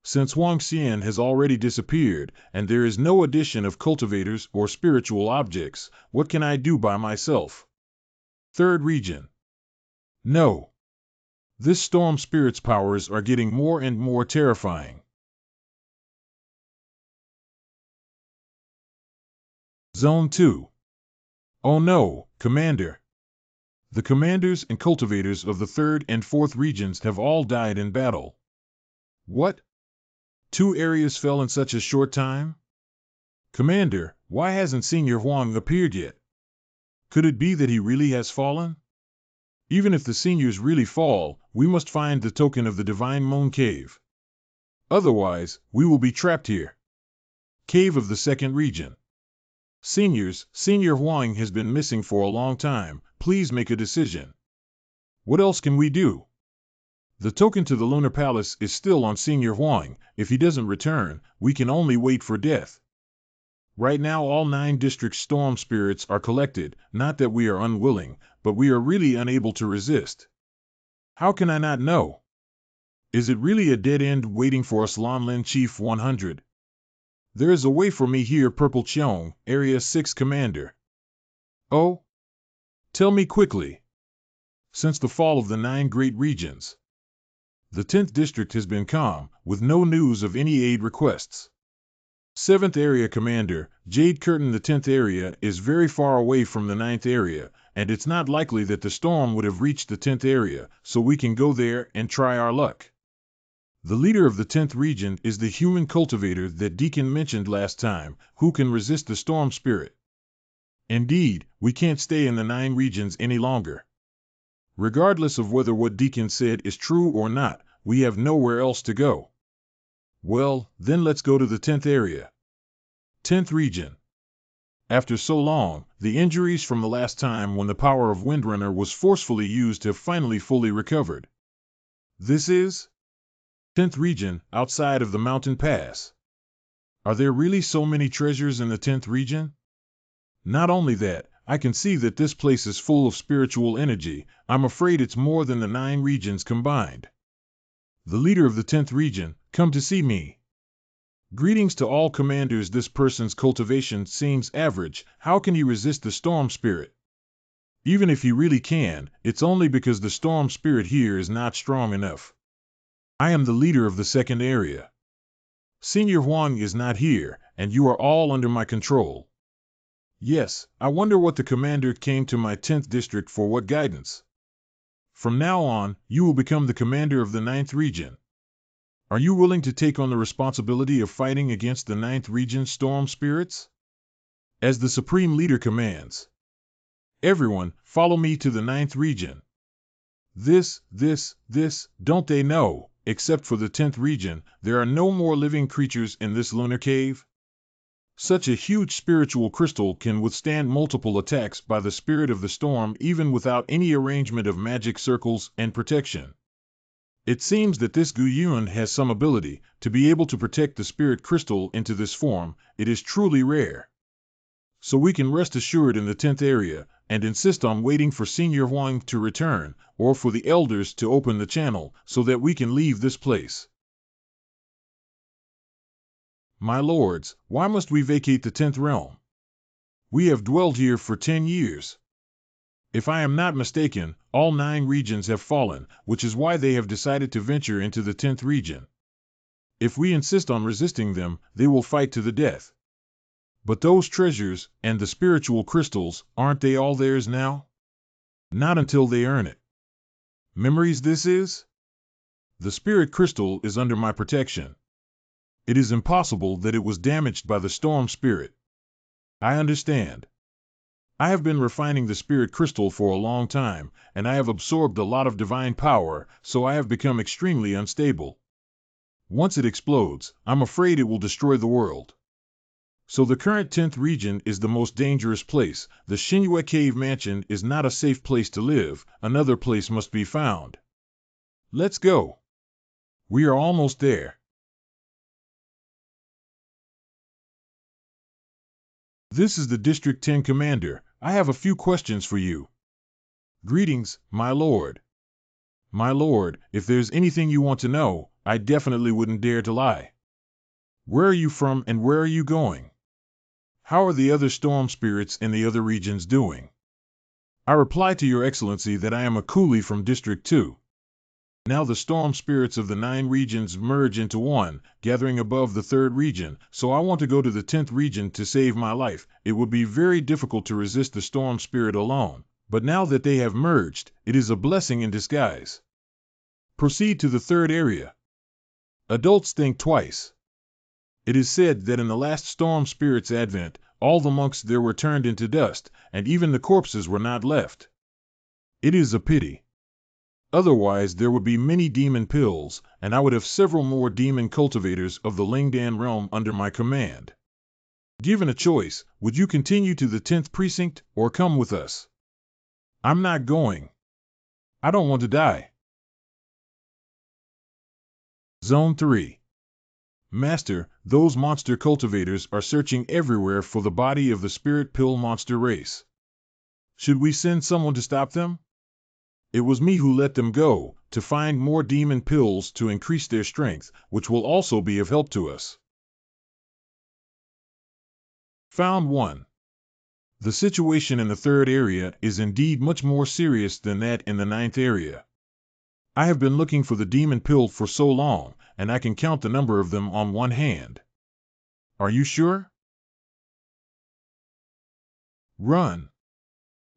Since Huang Xian has already disappeared, and there is no addition of cultivators or spiritual objects, what can I do by myself? 3rd region. No. This storm spirit's powers are getting more and more terrifying. Zone 2. Oh no, Commander. The commanders and cultivators of the 3rd and 4th regions have all died in battle. What? 2 areas fell in such a short time? Commander, why hasn't Senior Huang appeared yet? Could it be that he really has fallen? Even if the seniors really fall, we must find the token of the Divine Moon Cave. Otherwise, we will be trapped here. Cave of the 2nd region. Seniors, Senior Huang has been missing for a long time. Please make a decision. What else can we do? The token to the Lunar Palace is still on Senior Huang. If he doesn't return, we can only wait for death. Right now all 9 district storm spirits are collected, not that we are unwilling, but we are really unable to resist. How can I not know? Is it really a dead end waiting for us, Lanlin Chief 100? There is a way for me here, Purple Cheong, Area 6 Commander. Oh? Tell me quickly. Since the fall of the 9 great regions, the 10th district has been calm, with no news of any aid requests. 7th Area Commander, Jade Curtain. The 10th area is very far away from the 9th area, and it's not likely that the storm would have reached the 10th area, so we can go there and try our luck. The leader of the 10th region is the human cultivator that Deacon mentioned last time, who can resist the storm spirit. Indeed, we can't stay in the 9 regions any longer. Regardless of whether what Deacon said is true or not, we have nowhere else to go. Well, then let's go to the 10th area. 10th region. After so long, the injuries from the last time when the power of Windrunner was forcefully used have finally fully recovered. This is 10th region, outside of the mountain pass. Are there really so many treasures in the 10th region? Not only that, I can see that this place is full of spiritual energy. I'm afraid it's more than the 9 regions combined. The leader of the 10th region, come to see me. Greetings to all commanders. This person's cultivation seems average. How can he resist the storm spirit? Even if he really can, it's only because the storm spirit here is not strong enough. I am the leader of the 2nd area. Senior Huang is not here, and you are all under my control. Yes, I wonder what the commander came to my 10th district for. What guidance? From now on, you will become the commander of the 9th region. Are you willing to take on the responsibility of fighting against the Ninth Region storm spirits? As the Supreme Leader commands. Everyone, follow me to the Ninth Region. This, don't they know, except for the 10th region, there are no more living creatures in this lunar cave? Such a huge spiritual crystal can withstand multiple attacks by the spirit of the storm even without any arrangement of magic circles and protection. It seems that this Gu Yun has some ability to be able to protect the spirit crystal into this form. It is truly rare. So we can rest assured in the 10th area and insist on waiting for Senior Huang to return or for the elders to open the channel so that we can leave this place. My lords, why must we vacate the 10th realm? We have dwelled here for 10 years. If I am not mistaken, all 9 regions have fallen, which is why they have decided to venture into the 10th region. If we insist on resisting them, they will fight to the death. But those treasures and the spiritual crystals, aren't they all theirs now? Not until they earn it. Memories this is? The spirit crystal is under my protection. It is impossible that it was damaged by the storm spirit. I understand. I have been refining the spirit crystal for a long time, and I have absorbed a lot of divine power, so I have become extremely unstable. Once it explodes, I'm afraid it will destroy the world. So the current 10th region is the most dangerous place. The Xinyue Cave Mansion is not a safe place to live. Another place must be found. Let's go. We are almost there. This is the District 10 Commander. I have a few questions for you. Greetings, my lord. My lord, if there's anything you want to know, I definitely wouldn't dare to lie. Where are you from and where are you going? How are the other storm spirits in the other regions doing? I reply to your excellency that I am a coolie from District 2. Now the storm spirits of the 9 regions merge into one, gathering above the 3rd region, so I want to go to the 10th region to save my life. It would be very difficult to resist the storm spirit alone, but now that they have merged, it is a blessing in disguise. Proceed to the 3rd area. Adults think twice. It is said that in the last storm spirit's advent, all the monks there were turned into dust, and even the corpses were not left. It is a pity. Otherwise, there would be many demon pills, and I would have several more demon cultivators of the Lingdan realm under my command. Given a choice, would you continue to the 10th precinct or come with us? I'm not going. I don't want to die. Zone 3. Master, those monster cultivators are searching everywhere for the body of the spirit pill monster race. Should we send someone to stop them? It was me who let them go, to find more demon pills to increase their strength, which will also be of help to us. Found 1. The situation in the 3rd area is indeed much more serious than that in the 9th area. I have been looking for the demon pill for so long, and I can count the number of them on one hand. Are you sure? Run.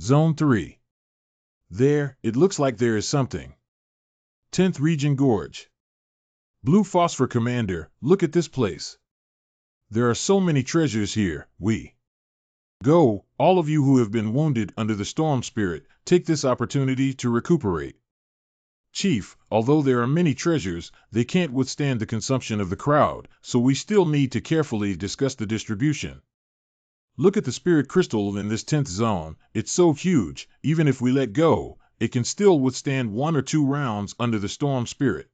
Zone 3. There, it looks like there is something. 10th Region Gorge. Blue Phosphor Commander, look at this place. There are so many treasures here. Go, all of you who have been wounded under the storm spirit, take this opportunity to recuperate. Chief, although there are many treasures, they can't withstand the consumption of the crowd, so we still need to carefully discuss the distribution. Look at the spirit crystal in this 10th zone. It's so huge, even if we let go, it can still withstand 1 or 2 rounds under the storm spirit.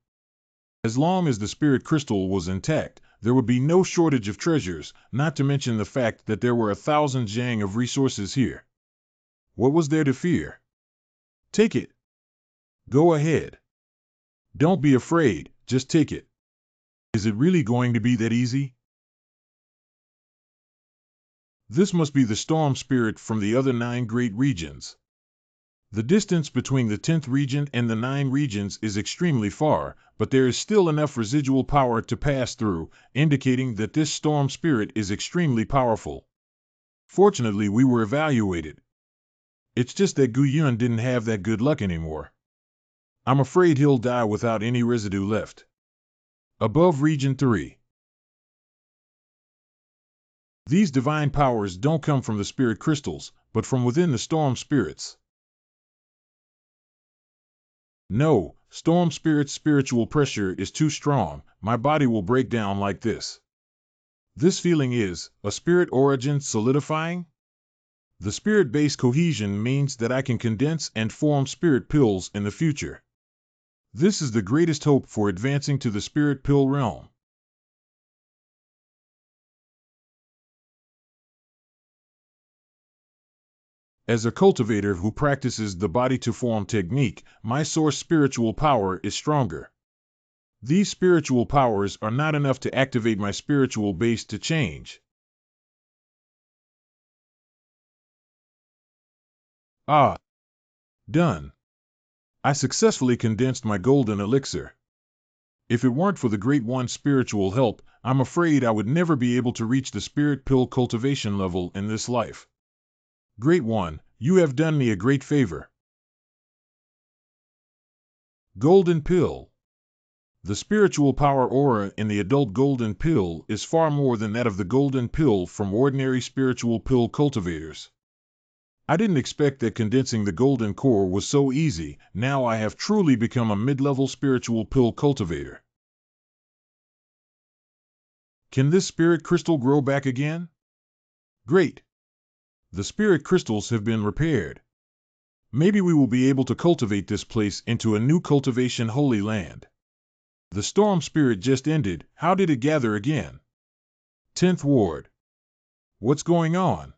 As long as the spirit crystal was intact, there would be no shortage of treasures, not to mention the fact that there were 1,000 zhang of resources here. What was there to fear? Take it. Go ahead. Don't be afraid, just take it. Is it really going to be that easy? This must be the storm spirit from the other 9 great regions. The distance between the 10th region and the 9 regions is extremely far, but there is still enough residual power to pass through, indicating that this storm spirit is extremely powerful. Fortunately, we were evaluated. It's just that Gu Yun didn't have that good luck anymore. I'm afraid he'll die without any residue left. Above Region 3. These divine powers don't come from the spirit crystals, but from within the storm spirits. No, storm spirit's spiritual pressure is too strong, my body will break down like this. This feeling is a spirit origin solidifying? The spirit-based cohesion means that I can condense and form spirit pills in the future. This is the greatest hope for advancing to the spirit pill realm. As a cultivator who practices the body-to-form technique, my source spiritual power is stronger. These spiritual powers are not enough to activate my spiritual base to change. Ah, done. I successfully condensed my golden elixir. If it weren't for the Great One's spiritual help, I'm afraid I would never be able to reach the spirit pill cultivation level in this life. Great One, you have done me a great favor. Golden Pill. The spiritual power aura in the adult golden pill is far more than that of the golden pill from ordinary spiritual pill cultivators. I didn't expect that condensing the golden core was so easy. Now I have truly become a mid-level spiritual pill cultivator. Can this spirit crystal grow back again? Great. The spirit crystals have been repaired. Maybe we will be able to cultivate this place into a new cultivation holy land. The storm spirit just ended. How did it gather again? 10th Ward. What's going on?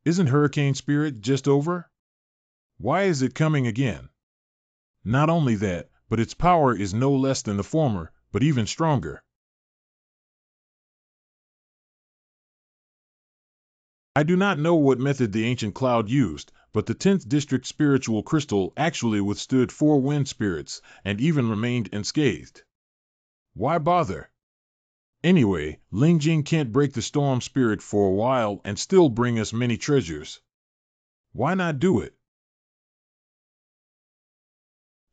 Isn't hurricane spirit just over? Why is it coming again? Not only that, but its power is no less than the former, but even stronger. I do not know what method the ancient cloud used, but the 10th district spiritual crystal actually withstood 4 wind spirits, and even remained unscathed. Why bother? Anyway, Lingjing can't break the storm spirit for a while and still bring us many treasures. Why not do it?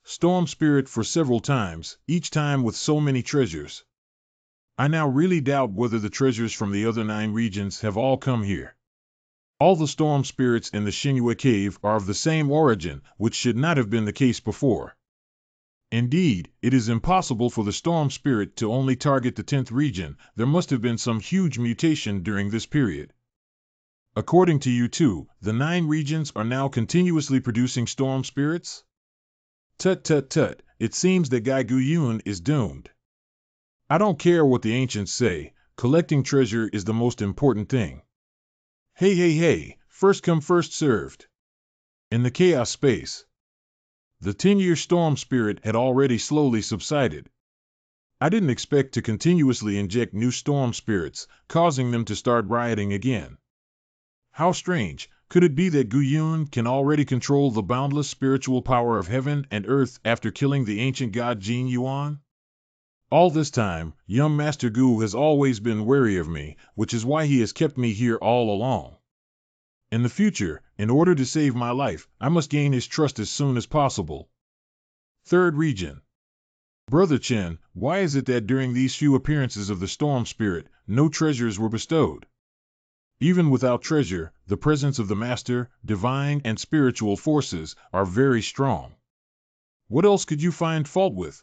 Storm spirit for several times, each time with so many treasures. I now really doubt whether the treasures from the other 9 regions have all come here. All the storm spirits in the Xinhua cave are of the same origin, which should not have been the case before. Indeed, it is impossible for the storm spirit to only target the 10th region. There must have been some huge mutation during this period. According to you two, the 9 regions are now continuously producing storm spirits? Tut tut tut, it seems that Gai Guyun is doomed. I don't care what the ancients say, collecting treasure is the most important thing. Hey hey hey, first come first served. In the chaos space, the 10-year storm spirit had already slowly subsided. I didn't expect to continuously inject new storm spirits, causing them to start rioting again. How strange, could it be that Guyun can already control the boundless spiritual power of heaven and earth after killing the ancient god Jin Yuan? All this time, young Master Gu has always been wary of me, which is why he has kept me here all along. In the future, in order to save my life, I must gain his trust as soon as possible. 3rd Region. Brother Chen, why is it that during these few appearances of the storm spirit, no treasures were bestowed? Even without treasure, the presence of the master, divine, and spiritual forces are very strong. What else could you find fault with?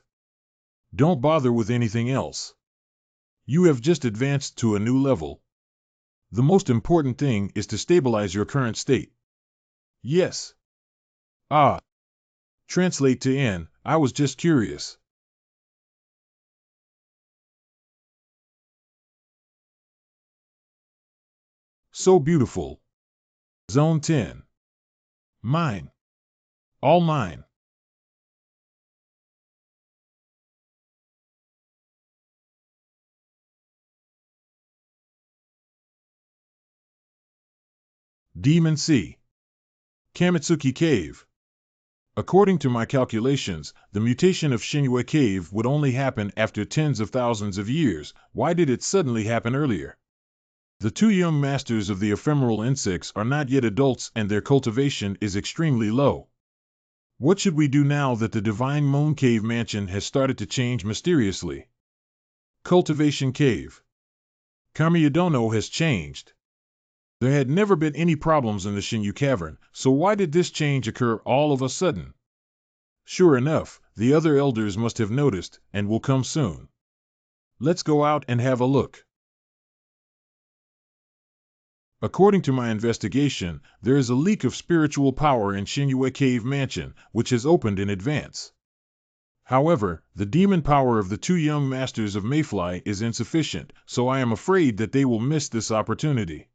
Don't bother with anything else. You have just advanced to a new level. The most important thing is to stabilize your current state. Yes. Ah. Translate to N, I was just curious. So beautiful. Zone 10. Mine. All mine. Demon Sea. Kamitsuki Cave. According to my calculations, the mutation of Xinhua Cave would only happen after tens of thousands of years. Why did it suddenly happen earlier? The 2 young masters of the ephemeral insects are not yet adults and their cultivation is extremely low. What should we do now that the Divine Moon Cave mansion has started to change mysteriously? Cultivation Cave. Kamiyadono has changed. There had never been any problems in the Shinyu Cavern, so why did this change occur all of a sudden? Sure enough, the other elders must have noticed, and will come soon. Let's go out and have a look. According to my investigation, there is a leak of spiritual power in Shinyu Cave Mansion, which has opened in advance. However, the demon power of the two young masters of Mayfly is insufficient, so I am afraid that they will miss this opportunity.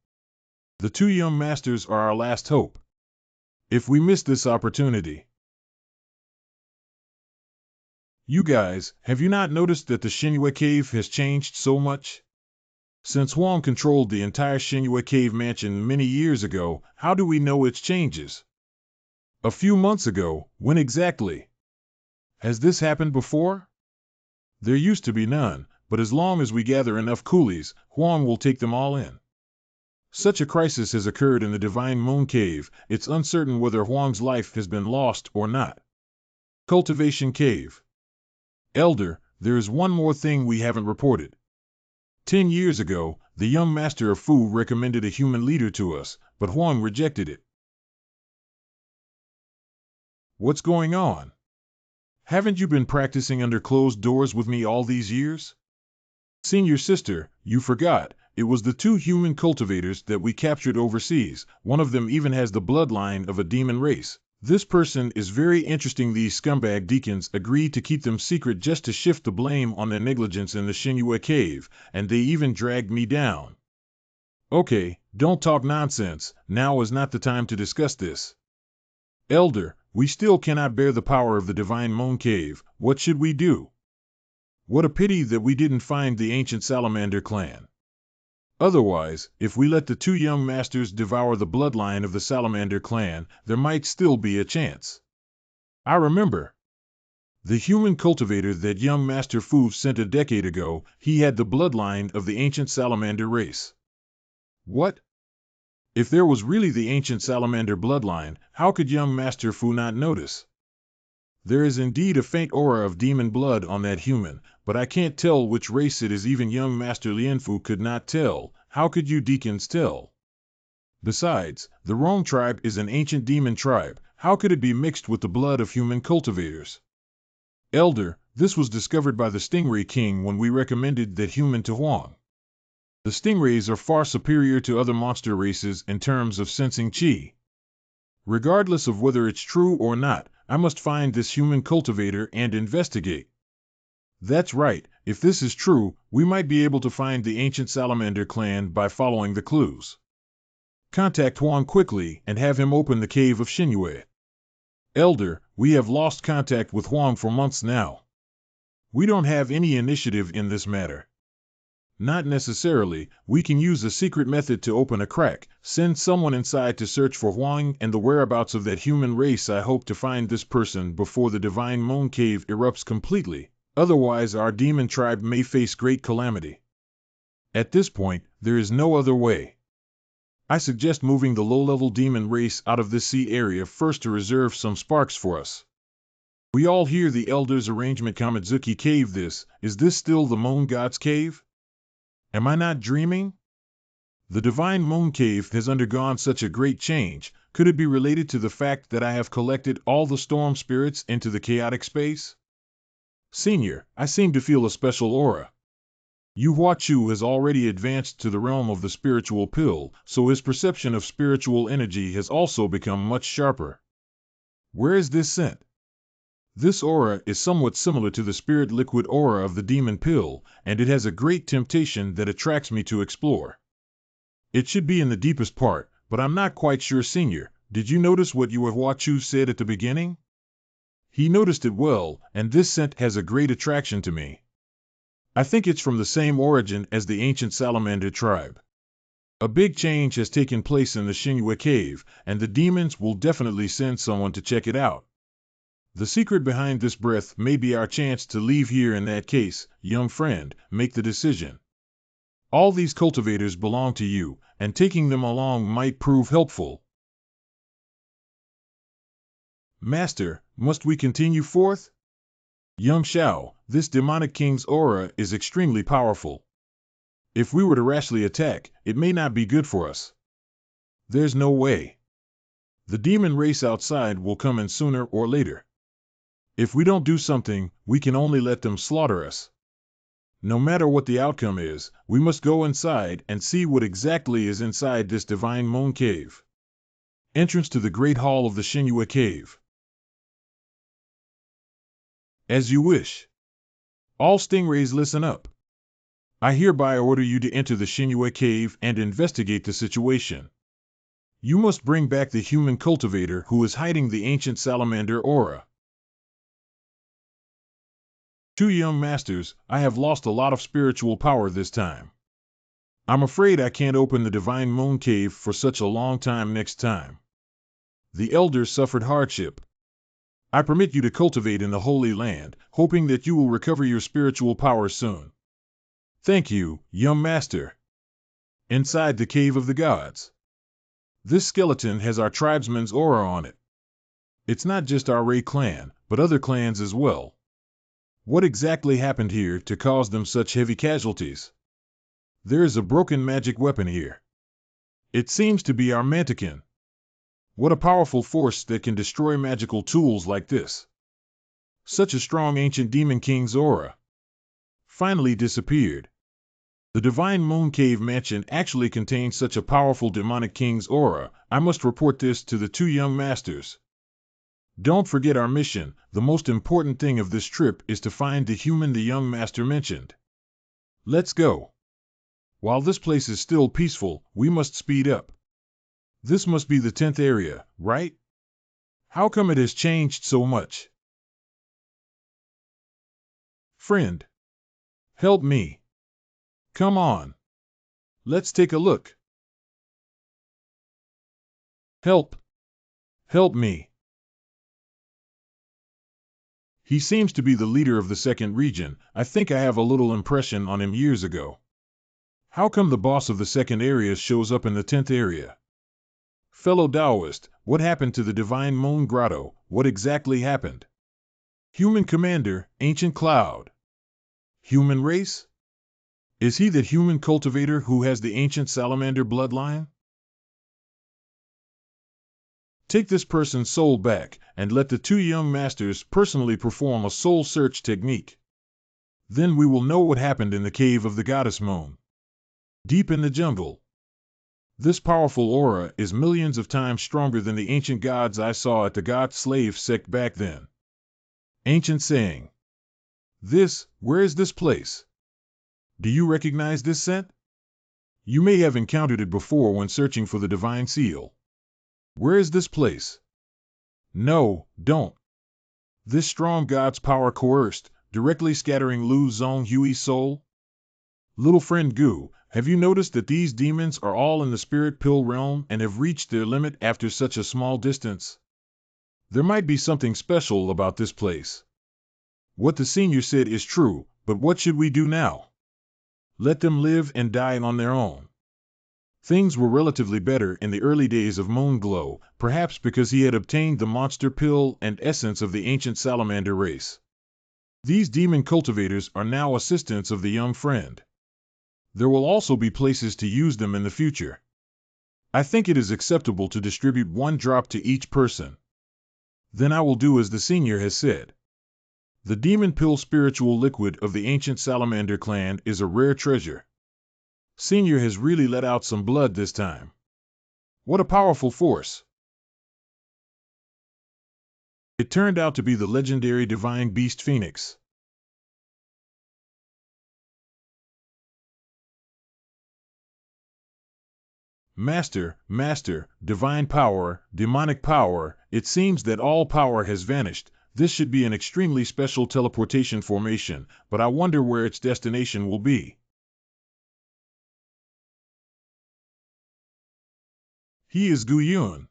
The two young masters are our last hope. If we miss this opportunity... You guys, have you not noticed that the Shinyu Cave has changed so much? Since Huang controlled the entire Shinyu Cave Mansion many years ago, how do we know its changes? A few months ago, when exactly? Has this happened before? There used to be none, but as long as we gather enough coolies, Huang will take them all in. Such a crisis has occurred in the Divine Moon Cave, it's uncertain whether Huang's life has been lost or not. Cultivation Cave. Elder, there is one more thing we haven't reported. 10 years ago, the young master of Fu recommended a human leader to us, but Huang rejected it. What's going on? Haven't you been practicing under closed doors with me all these years? Senior sister, you forgot, it was the two human cultivators that we captured overseas. One of them even has the bloodline of a demon race. This person is very interesting. These scumbag deacons agreed to keep them secret just to shift the blame on their negligence in the Shinyu Cave, and they even dragged me down. Okay, don't talk nonsense, now is not the time to discuss this. Elder, we still cannot bear the power of the Divine Moon Cave, what should we do? What a pity that we didn't find the ancient Salamander clan. Otherwise, if we let the two young masters devour the bloodline of the Salamander clan, there might still be a chance. I remember. The human cultivator that young Master Fu sent a decade ago, he had the bloodline of the ancient Salamander race. What? If there was really the ancient Salamander bloodline, how could young Master Fu not notice? There is indeed a faint aura of demon blood on that human, but I can't tell which race it is. Even young Master Lianfu could not tell. How could you deacons tell? Besides, the Rong tribe is an ancient demon tribe. How could it be mixed with the blood of human cultivators? Elder, this was discovered by the Stingray King when we recommended that human to Huang. The stingrays are far superior to other monster races in terms of sensing qi. Regardless of whether it's true or not, I must find this human cultivator and investigate. That's right, if this is true, we might be able to find the ancient Salamander clan by following the clues. Contact Huang quickly and have him open the cave of Shinyu. Elder, we have lost contact with Huang for months now. We don't have any initiative in this matter. Not necessarily, we can use a secret method to open a crack, send someone inside to search for Huang and the whereabouts of that human race. I hope to find this person before the Divine Moon Cave erupts completely, otherwise our demon tribe may face great calamity. At this point, there is no other way. I suggest moving the low-level demon race out of this sea area first to reserve some sparks for us. We all hear the elders' arrangement. Kamizuki Cave. Is this still the Moon God's Cave? Am I not dreaming? The Divine Moon Cave has undergone such a great change. Could it be related to the fact that I have collected all the storm spirits into the chaotic space? Senior, I seem to feel a special aura. Yu Huachu has already advanced to the realm of the spiritual pill, so his perception of spiritual energy has also become much sharper. Where is this sent? This aura is somewhat similar to the spirit liquid aura of the demon pill, and it has a great temptation that attracts me to explore. It should be in the deepest part, but I'm not quite sure. Senior, did you notice what Yu Huachu said at the beginning? He noticed it well, and this scent has a great attraction to me. I think it's from the same origin as the ancient Salamander tribe. A big change has taken place in the Shinyu Cave, and the demons will definitely send someone to check it out. The secret behind this breath may be our chance to leave here. In that case, young friend, make the decision. All these cultivators belong to you, and taking them along might prove helpful. Master, must we continue forth? Young Shao, This demonic king's aura is extremely powerful. If we were to rashly attack, it may not be good for us. There's no way. The demon race outside will come in sooner or later. If we don't do something, we can only let them slaughter us. No matter what the outcome is, we must go inside and see what exactly is inside this divine moon cave. Entrance to the Great Hall of the Xinyue Cave. As you wish. All stingrays, listen up. I hereby order you to enter the Xinyue Cave and investigate the situation. You must bring back the human cultivator who is hiding the ancient salamander aura. Two young masters, I have lost a lot of spiritual power this time. I'm afraid I can't open the Divine Moon Cave for such a long time next time. The elders suffered hardship. I permit you to cultivate in the Holy Land, hoping that you will recover your spiritual power soon. Thank you, young master. Inside the Cave of the Gods. This skeleton has our tribesman's aura on it. It's not just our Ray clan, but other clans as well. What exactly happened here to cause them such heavy casualties? There is a broken magic weapon here. It seems to be our mantikin. What a powerful force that can destroy magical tools like this. Such a strong ancient demon king's aura. Finally disappeared. The Divine Moon Cave Mansion actually contains such a powerful demonic king's aura. I must report this to the two young masters. Don't forget our mission. The most important thing of this trip is to find the human the young master mentioned. Let's go. While this place is still peaceful, we must speed up. This must be the 10th area, right? How come it has changed so much? Friend. Help me. Come on. Let's take a look. Help. Help me. He seems to be the leader of the second region. I think I have a little impression on him years ago. How come the boss of the second area shows up in the 10th area? Fellow Taoist, what happened to the Divine Moon Grotto? What exactly happened? Human commander, ancient cloud. Human race? Is he that human cultivator who has the ancient salamander bloodline? Take this person's soul back, and let the two young masters personally perform a soul search technique. Then we will know what happened in the cave of the goddess moon. Deep in the jungle. This powerful aura is millions of times stronger than the ancient gods I saw at the god slave sect back then. Ancient saying. Where is this place? Do you recognize this scent? You may have encountered it before when searching for the divine seal. Where is this place? No, don't. This strong god's power coerced, directly scattering Lu Zonghui's soul? Little friend Gu, have you noticed that these demons are all in the spirit pill realm and have reached their limit after such a small distance? There might be something special about this place. What the senior said is true, but what should we do now? Let them live and die on their own. Things were relatively better in the early days of Moonglow, perhaps because he had obtained the monster pill and essence of the ancient salamander race. These demon cultivators are now assistants of the young friend. There will also be places to use them in the future. I think it is acceptable to distribute 1 drop to each person. Then I will do as the senior has said. The demon pill spiritual liquid of the ancient salamander clan is a rare treasure. Senior has really let out some blood this time. What a powerful force! It turned out to be the legendary divine beast Phoenix. Master, divine power, demonic power, it seems that all power has vanished. This should be an extremely special teleportation formation, but I wonder where its destination will be. He is Gu Yun.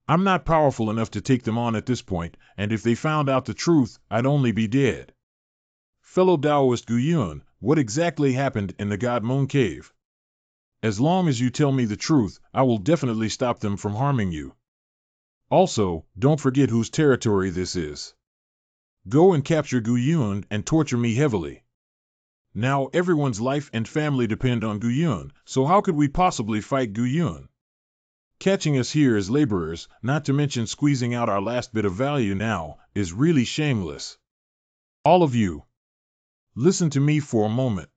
I'm not powerful enough to take them on at this point, and if they found out the truth, I'd only be dead. Fellow Taoist Gu Yun, what exactly happened in the God Moon Cave? As long as you tell me the truth, I will definitely stop them from harming you. Also, don't forget whose territory this is. Go and capture Gu Yun and torture me heavily. Now everyone's life and family depend on Gu Yun, so how could we possibly fight Gu Yun? Catching us here as laborers, not to mention squeezing out our last bit of value now, is really shameless. All of you, listen to me for a moment.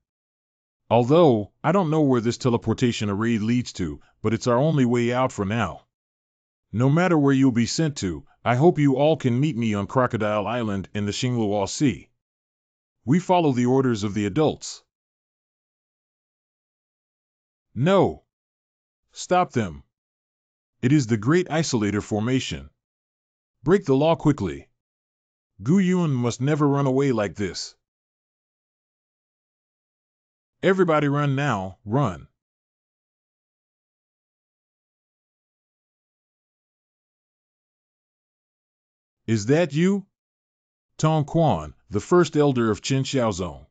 Although, I don't know where this teleportation array leads to, but it's our only way out for now. No matter where you'll be sent to, I hope you all can meet me on Crocodile Island in the Xinglua Sea. We follow the orders of the adults. No! Stop them! It is the Great Isolator Formation. Break the law quickly. Gu Yun must never run away like this. Everybody run now, run. Is that you? Tong Quan, the first elder of Qin Xiaozong.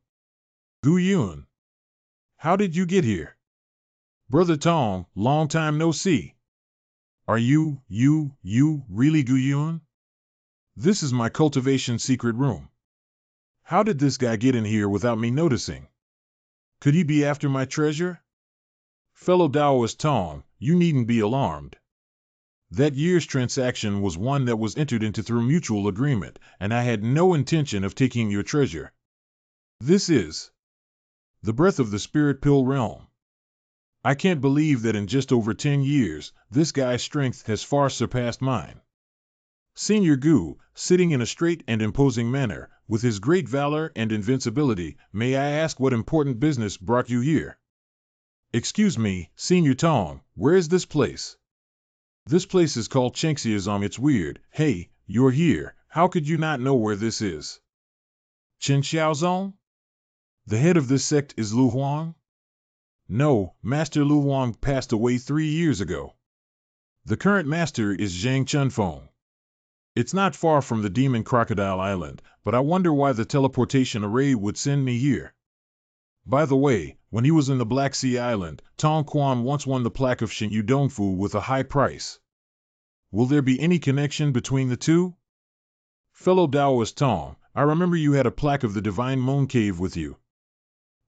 Gu Yun. How did you get here? Brother Tong, long time no see. Are you really Gu Yun? This is my cultivation secret room. How did this guy get in here without me noticing? Could he be after my treasure? Fellow Taoist Tong, you needn't be alarmed. That year's transaction was one that was entered into through mutual agreement, and I had no intention of taking your treasure. This is the breath of the spirit pill realm. I can't believe that in just over 10 years, this guy's strength has far surpassed mine. Senior Gu, sitting in a straight and imposing manner, with his great valor and invincibility, may I ask what important business brought you here? Excuse me, Senior Tong, where is this place? This place is called Chengxiazong. It's weird. Hey, you're here. How could you not know where this is? Qin Xiaozong? The head of this sect is Lu Huang? No, Master Lu Huang passed away 3 years ago. The current master is Zhang Chunfeng. It's not far from the demon Crocodile Island, but I wonder why the teleportation array would send me here. By the way, when he was in the Black Sea Island, Tong Quan once won the plaque of Shen Yu Dongfu with a high price. Will there be any connection between the two? Fellow Taoist Tong, I remember you had a plaque of the Divine Moon Cave with you.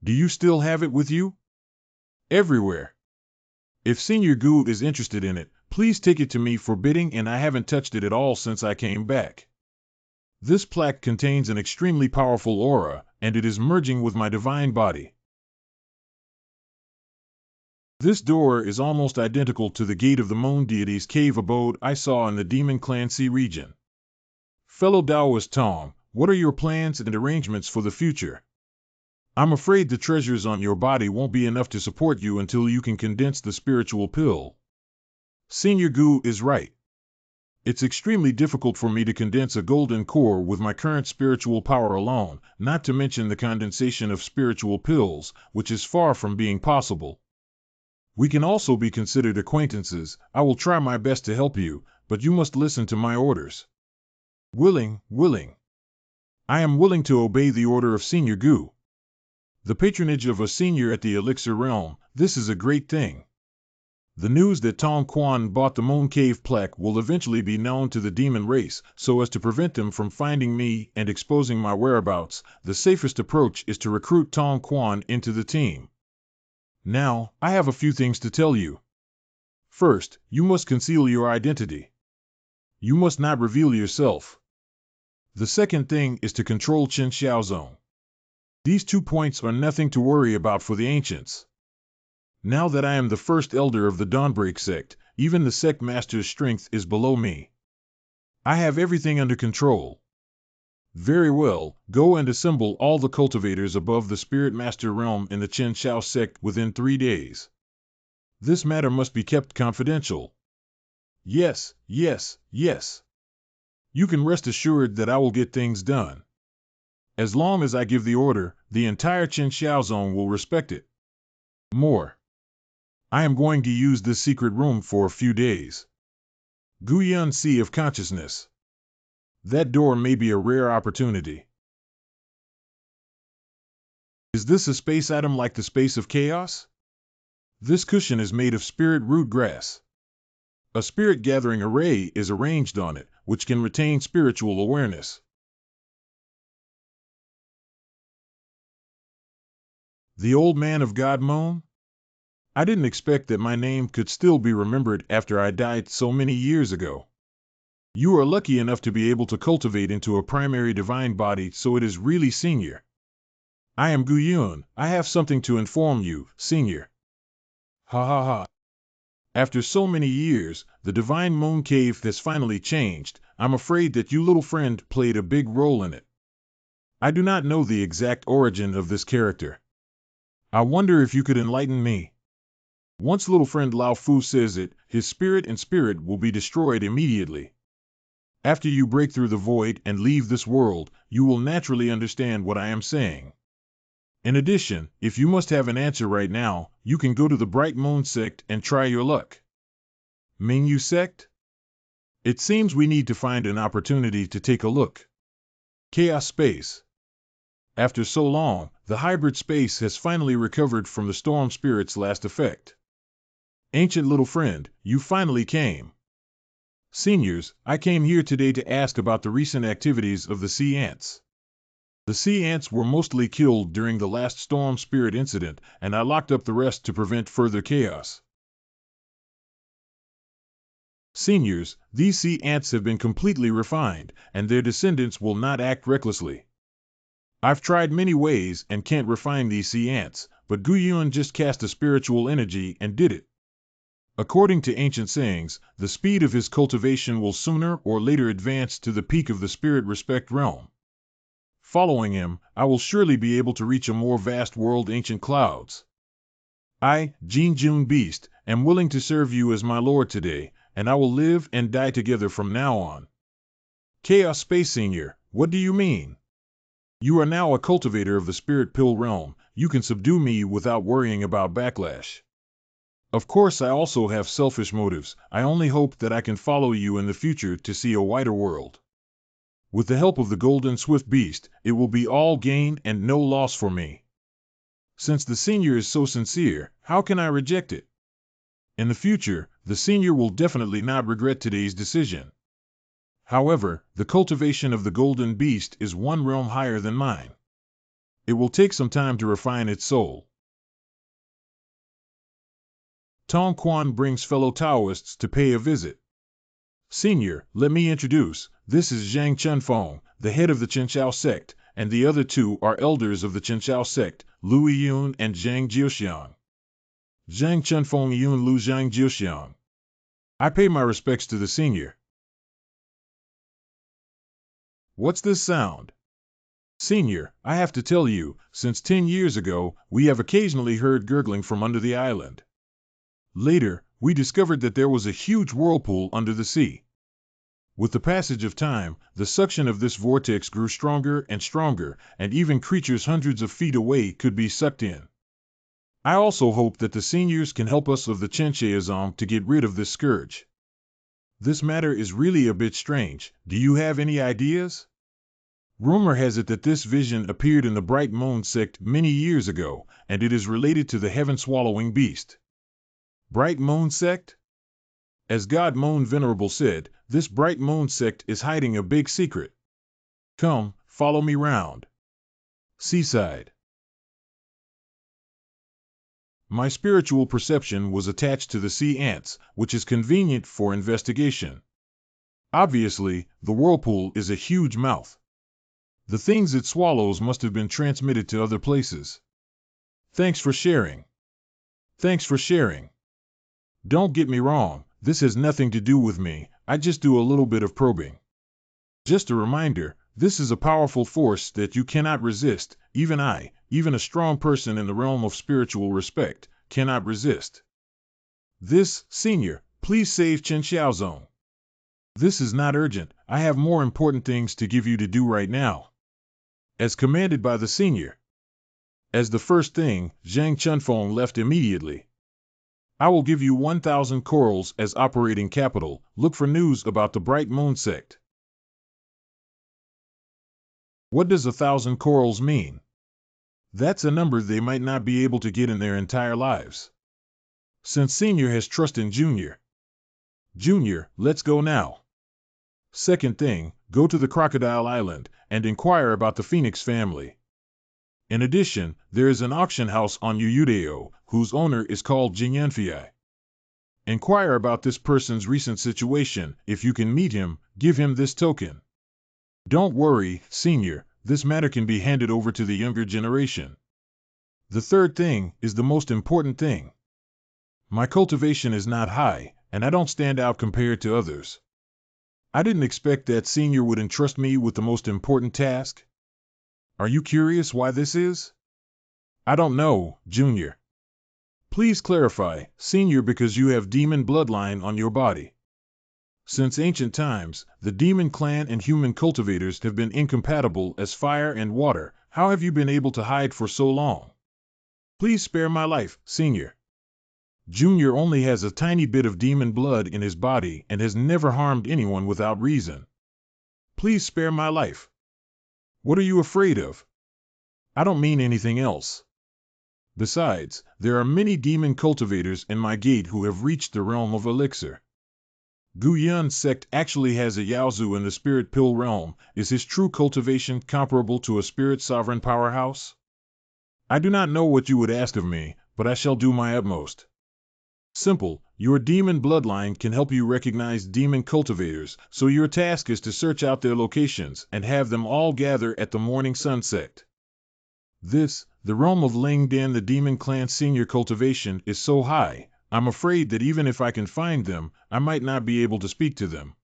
Do you still have it with you? Everywhere. If Senior Gu is interested in it, please take it to me for bidding, and I haven't touched it at all since I came back. This plaque contains an extremely powerful aura, and it is merging with my divine body. This door is almost identical to the gate of the Moon Deity's cave abode I saw in the Demon Clan Sea region. Fellow Taoist Tong, what are your plans and arrangements for the future? I'm afraid the treasures on your body won't be enough to support you until you can condense the spiritual pill. Senior Gu is right. It's extremely difficult for me to condense a golden core with my current spiritual power alone, not to mention the condensation of spiritual pills, which is far from being possible. We can also be considered acquaintances. I will try my best to help you, but you must listen to my orders. Willing. I am willing to obey the order of Senior Gu. The patronage of a senior at the Elixir Realm, this is a great thing. The news that Tong Quan bought the Moon Cave plaque will eventually be known to the demon race, so as to prevent them from finding me and exposing my whereabouts. The safest approach is to recruit Tong Quan into the team. Now, I have a few things to tell you. First, you must conceal your identity. You must not reveal yourself. The second thing is to control Qin Xiaozong. These 2 points are nothing to worry about for the ancients. Now that I am the first elder of the Dawnbreak sect, even the sect master's strength is below me. I have everything under control. Very well, go and assemble all the cultivators above the Spirit Master realm in the Qin Xiao sect within 3 days. This matter must be kept confidential. Yes. You can rest assured that I will get things done. As long as I give the order, the entire Qin Xiaozong will respect it. More. I am going to use this secret room for a few days. Guyan Sea of Consciousness. That door may be a rare opportunity. Is this a space item like the Space of Chaos? This cushion is made of spirit root grass. A spirit gathering array is arranged on it, which can retain spiritual awareness. The old man of God moan? I didn't expect that my name could still be remembered after I died so many years ago. You are lucky enough to be able to cultivate into a primary divine body, so it is really senior. I am Gu Yun. I have something to inform you, senior. Ha ha ha. After so many years, the divine moon cave has finally changed. I'm afraid that you little friend played a big role in it. I do not know the exact origin of this character. I wonder if you could enlighten me. Once little friend Lao Fu says it, his spirit and spirit will be destroyed immediately. After you break through the void and leave this world, you will naturally understand what I am saying. In addition, if you must have an answer right now, you can go to the Bright Moon sect and try your luck. Mingyu sect? It seems we need to find an opportunity to take a look. Chaos space. After so long, the hybrid space has finally recovered from the storm spirit's last effect. Ancient little friend, you finally came. Seniors, I came here today to ask about the recent activities of the sea ants. The sea ants were mostly killed during the last storm spirit incident, and I locked up the rest to prevent further chaos. Seniors, these sea ants have been completely refined, and their descendants will not act recklessly. I've tried many ways and can't refine these sea ants, but Gu Yun just cast a spiritual energy and did it. According to ancient sayings, the speed of his cultivation will sooner or later advance to the peak of the spirit respect realm. Following him, I will surely be able to reach a more vast world, ancient clouds. I, Jin Jun Beast, am willing to serve you as my lord today, and I will live and die together from now on. Chaos Space Senior, what do you mean? You are now a cultivator of the spirit pill realm. You can subdue me without worrying about backlash. Of course, I also have selfish motives. I only hope that I can follow you in the future to see a wider world. With the help of the Golden Swift Beast, it will be all gain and no loss for me. Since the senior is so sincere, how can I reject it? In the future, the senior will definitely not regret today's decision. However, the cultivation of the Golden Beast is one realm higher than mine. It will take some time to refine its soul. Tong Quan brings fellow Taoists to pay a visit. Senior, let me introduce, this is Zhang Chunfeng, the head of the Chenchao sect, and the other two are elders of the Chenchao sect, Lu Yun and Zhang Jiuxiang. Zhang Chunfeng Yun Lu Zhang Jiuxiang. I pay my respects to the senior. What's this sound? Senior, I have to tell you, since 10 years ago, we have occasionally heard gurgling from under the island. Later, we discovered that there was a huge whirlpool under the sea. With the passage of time, the suction of this vortex grew stronger and stronger, and even creatures hundreds of feet away could be sucked in. I also hope that the seniors can help us of the Chencheazong to get rid of this scourge. This matter is really a bit strange. Do you have any ideas? Rumor has it that this vision appeared in the Bright Moon sect many years ago, and it is related to the heaven-swallowing beast. Bright Moon sect? As God Moon Venerable said, this Bright Moon sect is hiding a big secret. Come, follow me round. Seaside. My spiritual perception was attached to the sea ants, which is convenient for investigation. Obviously, the whirlpool is a huge mouth. The things it swallows must have been transmitted to other places. Thanks for sharing. Thanks for sharing. Don't get me wrong, this has nothing to do with me, I just do a little bit of probing. Just a reminder, this is a powerful force that you cannot resist, even I, even a strong person in the realm of spiritual respect, cannot resist. This, senior, please save Chen Xiaozong. This is not urgent, I have more important things to give you to do right now. As commanded by the senior. As the first thing, Zhang Chunfeng left immediately. I will give you 1,000 corals as operating capital. Look for news about the Bright Moon sect. What does 1,000 corals mean? That's a number they might not be able to get in their entire lives. Since Senior has trust in Junior. Junior, let's go now. Second thing, go to the Crocodile Island and inquire about the Phoenix family. In addition, there is an auction house on Yuyudeo, whose owner is called Jingyanfei. Inquire about this person's recent situation. If you can meet him, give him this token. Don't worry, senior, this matter can be handed over to the younger generation. The third thing is the most important thing. My cultivation is not high, and I don't stand out compared to others. I didn't expect that senior would entrust me with the most important task. Are you curious why this is? I don't know, Junior. Please clarify, Senior, because you have demon bloodline on your body. Since ancient times, the demon clan and human cultivators have been incompatible as fire and water. How have you been able to hide for so long? Please spare my life, Senior. Junior only has a tiny bit of demon blood in his body and has never harmed anyone without reason. Please spare my life. What are you afraid of? I don't mean anything else. Besides, there are many demon cultivators in my gate who have reached the realm of elixir. Guyun's sect actually has a Yaozu in the spirit pill realm. Is his true cultivation comparable to a spirit sovereign powerhouse? I do not know what you would ask of me, but I shall do my utmost. Simple, your demon bloodline can help you recognize demon cultivators, so your task is to search out their locations and have them all gather at the morning sun sect. This, the realm of Lingdan, the demon clan senior cultivation, is so high, I'm afraid that even if I can find them, I might not be able to speak to them.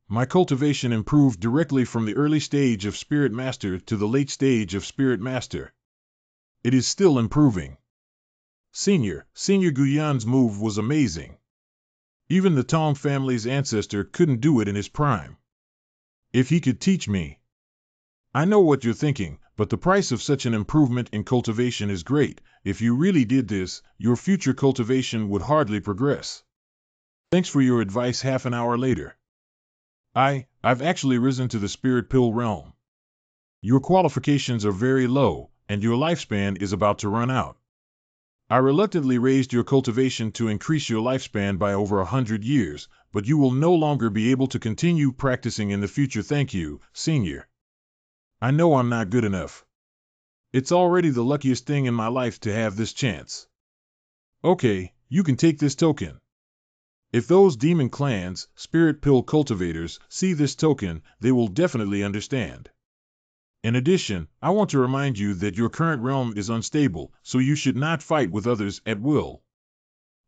My cultivation improved directly from the early stage of Spirit Master to the late stage of Spirit Master. It is still improving. Senior Guyun's move was amazing. Even the Tang family's ancestor couldn't do it in his prime. If he could teach me. I know what you're thinking, but the price of such an improvement in cultivation is great. If you really did this, your future cultivation would hardly progress. Thanks for your advice. Half an hour later. I've actually risen to the spirit pill realm. Your qualifications are very low, and your lifespan is about to run out. I reluctantly raised your cultivation to increase your lifespan by over 100 years, but you will no longer be able to continue practicing in the future. Thank you, Senior. I know I'm not good enough. It's already the luckiest thing in my life to have this chance. Okay, you can take this token. If those demon clans, spirit pill cultivators, see this token, they will definitely understand. In addition, I want to remind you that your current realm is unstable, so you should not fight with others at will.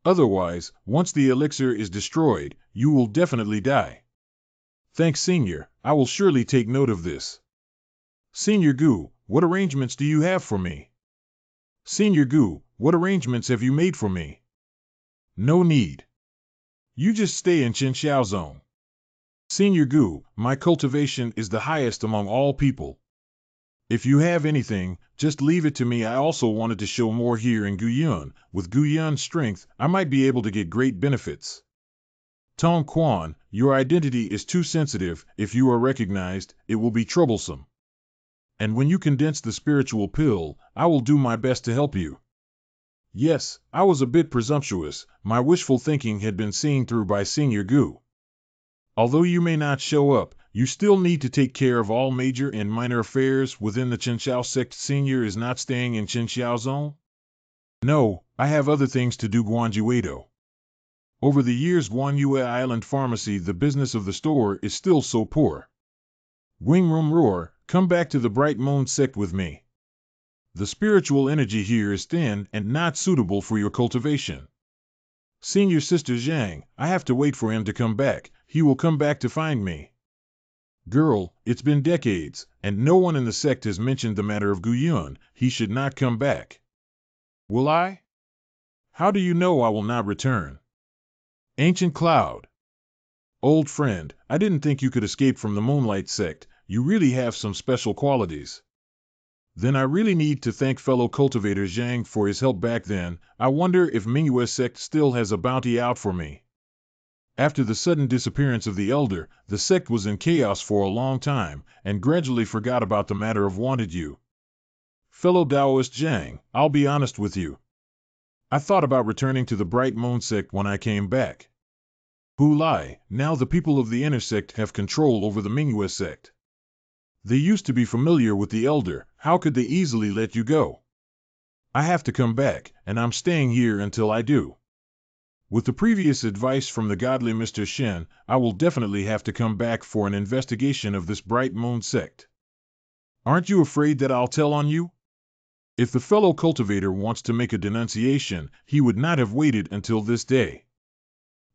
Otherwise, once the elixir is destroyed, you will definitely die. Thanks, Senior. I will surely take note of this. Senior Gu, what arrangements do you have for me? Senior Gu, what arrangements have you made for me? No need. You just stay in Qinxiao Zone. Senior Gu, my cultivation is the highest among all people. If you have anything, just leave it to me. I also wanted to show more here in Guyun. With Guyun's strength, I might be able to get great benefits. Tong Quan, your identity is too sensitive. If you are recognized, it will be troublesome. And when you condense the spiritual pill, I will do my best to help you. Yes, I was a bit presumptuous. My wishful thinking had been seen through by Senior Gu. Although you may not show up, you still need to take care of all major and minor affairs within the Qinxiao sect. Senior is not staying in Qinxiao Zone? No, I have other things to do. Guanjuedo. Over the years, Guanyue Island Pharmacy, the business of the store, is still so poor. Wingrum Roar, come back to the Bright Moon sect with me. The spiritual energy here is thin and not suitable for your cultivation. Senior Sister Zhang, I have to wait for him to come back. He will come back to find me. Girl, it's been decades, and no one in the sect has mentioned the matter of Guyun. He should not come back. Will I? How do you know I will not return? Ancient Cloud. Old friend, I didn't think you could escape from the Moonlight sect. You really have some special qualities. Then I really need to thank fellow cultivator Zhang for his help back then. I wonder if Mingyue sect still has a bounty out for me. After the sudden disappearance of the elder, the sect was in chaos for a long time, and gradually forgot about the matter of wanted you. Fellow Taoist Zhang, I'll be honest with you. I thought about returning to the Bright Moon sect when I came back. Who lie, now the people of the inner sect have control over the Mingyue sect. They used to be familiar with the elder, how could they easily let you go? I have to come back, and I'm staying here until I do. With the previous advice from the godly Mr. Shan, I will definitely have to come back for an investigation of this Bright Moon sect. Aren't you afraid that I'll tell on you? If the fellow cultivator wants to make a denunciation, he would not have waited until this day.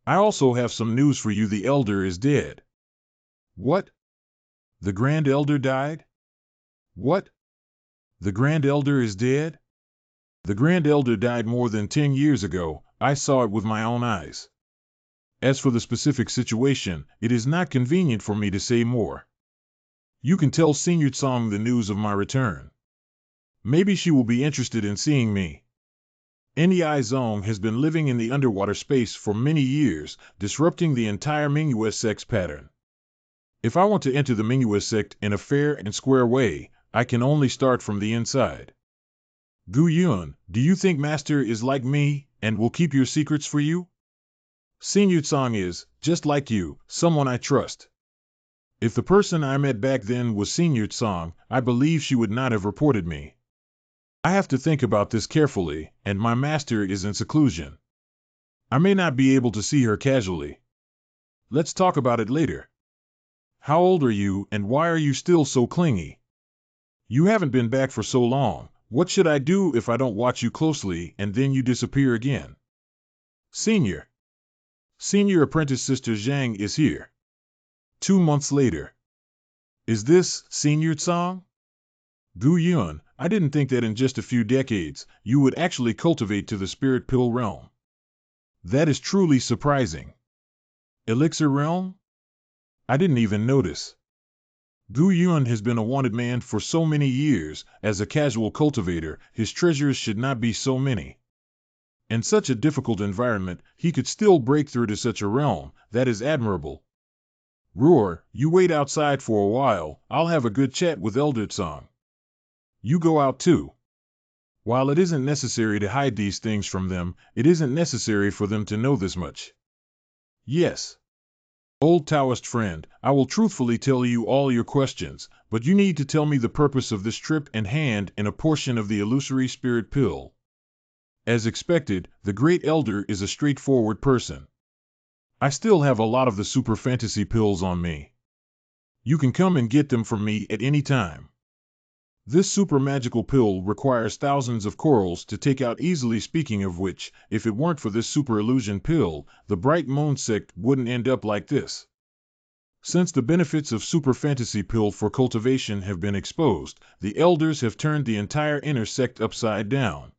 I also have some news for you. The elder is dead. What? The Grand Elder died? What? The Grand Elder is dead? The Grand Elder died more than 10 years ago. I saw it with my own eyes. As for the specific situation, it is not convenient for me to say more. You can tell Senior Tsang the news of my return. Maybe she will be interested in seeing me. Nei Zong has been living in the underwater space for many years, disrupting the entire Mingyue sect's pattern. If I want to enter the Mingyue sect in a fair and square way, I can only start from the inside. Gu Yun, do you think Master is like me, and will keep your secrets for you? Senior Tsang is, just like you, someone I trust. If the person I met back then was Senior Tsang, I believe she would not have reported me. I have to think about this carefully, and my master is in seclusion. I may not be able to see her casually. Let's talk about it later. How old are you, and why are you still so clingy? You haven't been back for so long. What should I do if I don't watch you closely and then you disappear again? Senior Apprentice Sister Zhang is here. 2 months later. Is this Senior Tsang? Gu Yun, I didn't think that in just a few decades, you would actually cultivate to the spirit pill realm. That is truly surprising. Elixir realm? I didn't even notice. Gu Yun has been a wanted man for so many years. As a casual cultivator, his treasures should not be so many. In such a difficult environment, he could still break through to such a realm. That is admirable. Roar, you wait outside for a while. I'll have a good chat with Elder Tsang. You go out too. While it isn't necessary to hide these things from them, it isn't necessary for them to know this much. Yes. Old Taoist friend, I will truthfully tell you all your questions, but you need to tell me the purpose of this trip and hand in a portion of the illusory spirit pill. As expected, the Great Elder is a straightforward person. I still have a lot of the super fantasy pills on me. You can come and get them from me at any time. This super magical pill requires thousands of corals to take out, easily, speaking of which, if it weren't for this super illusion pill, the Bright Moon sect wouldn't end up like this. Since the benefits of super fantasy pill for cultivation have been exposed, the elders have turned the entire inner sect upside down.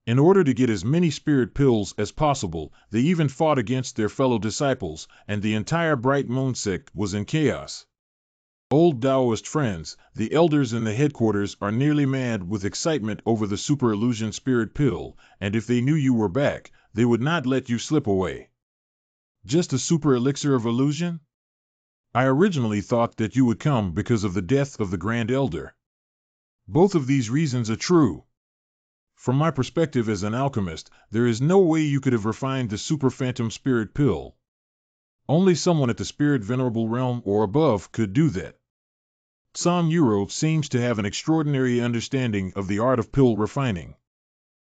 In order to get as many spirit pills as possible, they even fought against their fellow disciples, and the entire Bright Moon sect was in chaos. Old Taoist friends, the elders in the headquarters are nearly mad with excitement over the super illusion spirit pill, and if they knew you were back, they would not let you slip away. Just a super elixir of illusion? I originally thought that you would come because of the death of the Grand Elder. Both of these reasons are true. From my perspective as an alchemist, there is no way you could have refined the super phantom spirit pill. Only someone at the spirit venerable realm or above could do that. Tsang Yuro seems to have an extraordinary understanding of the art of pill refining.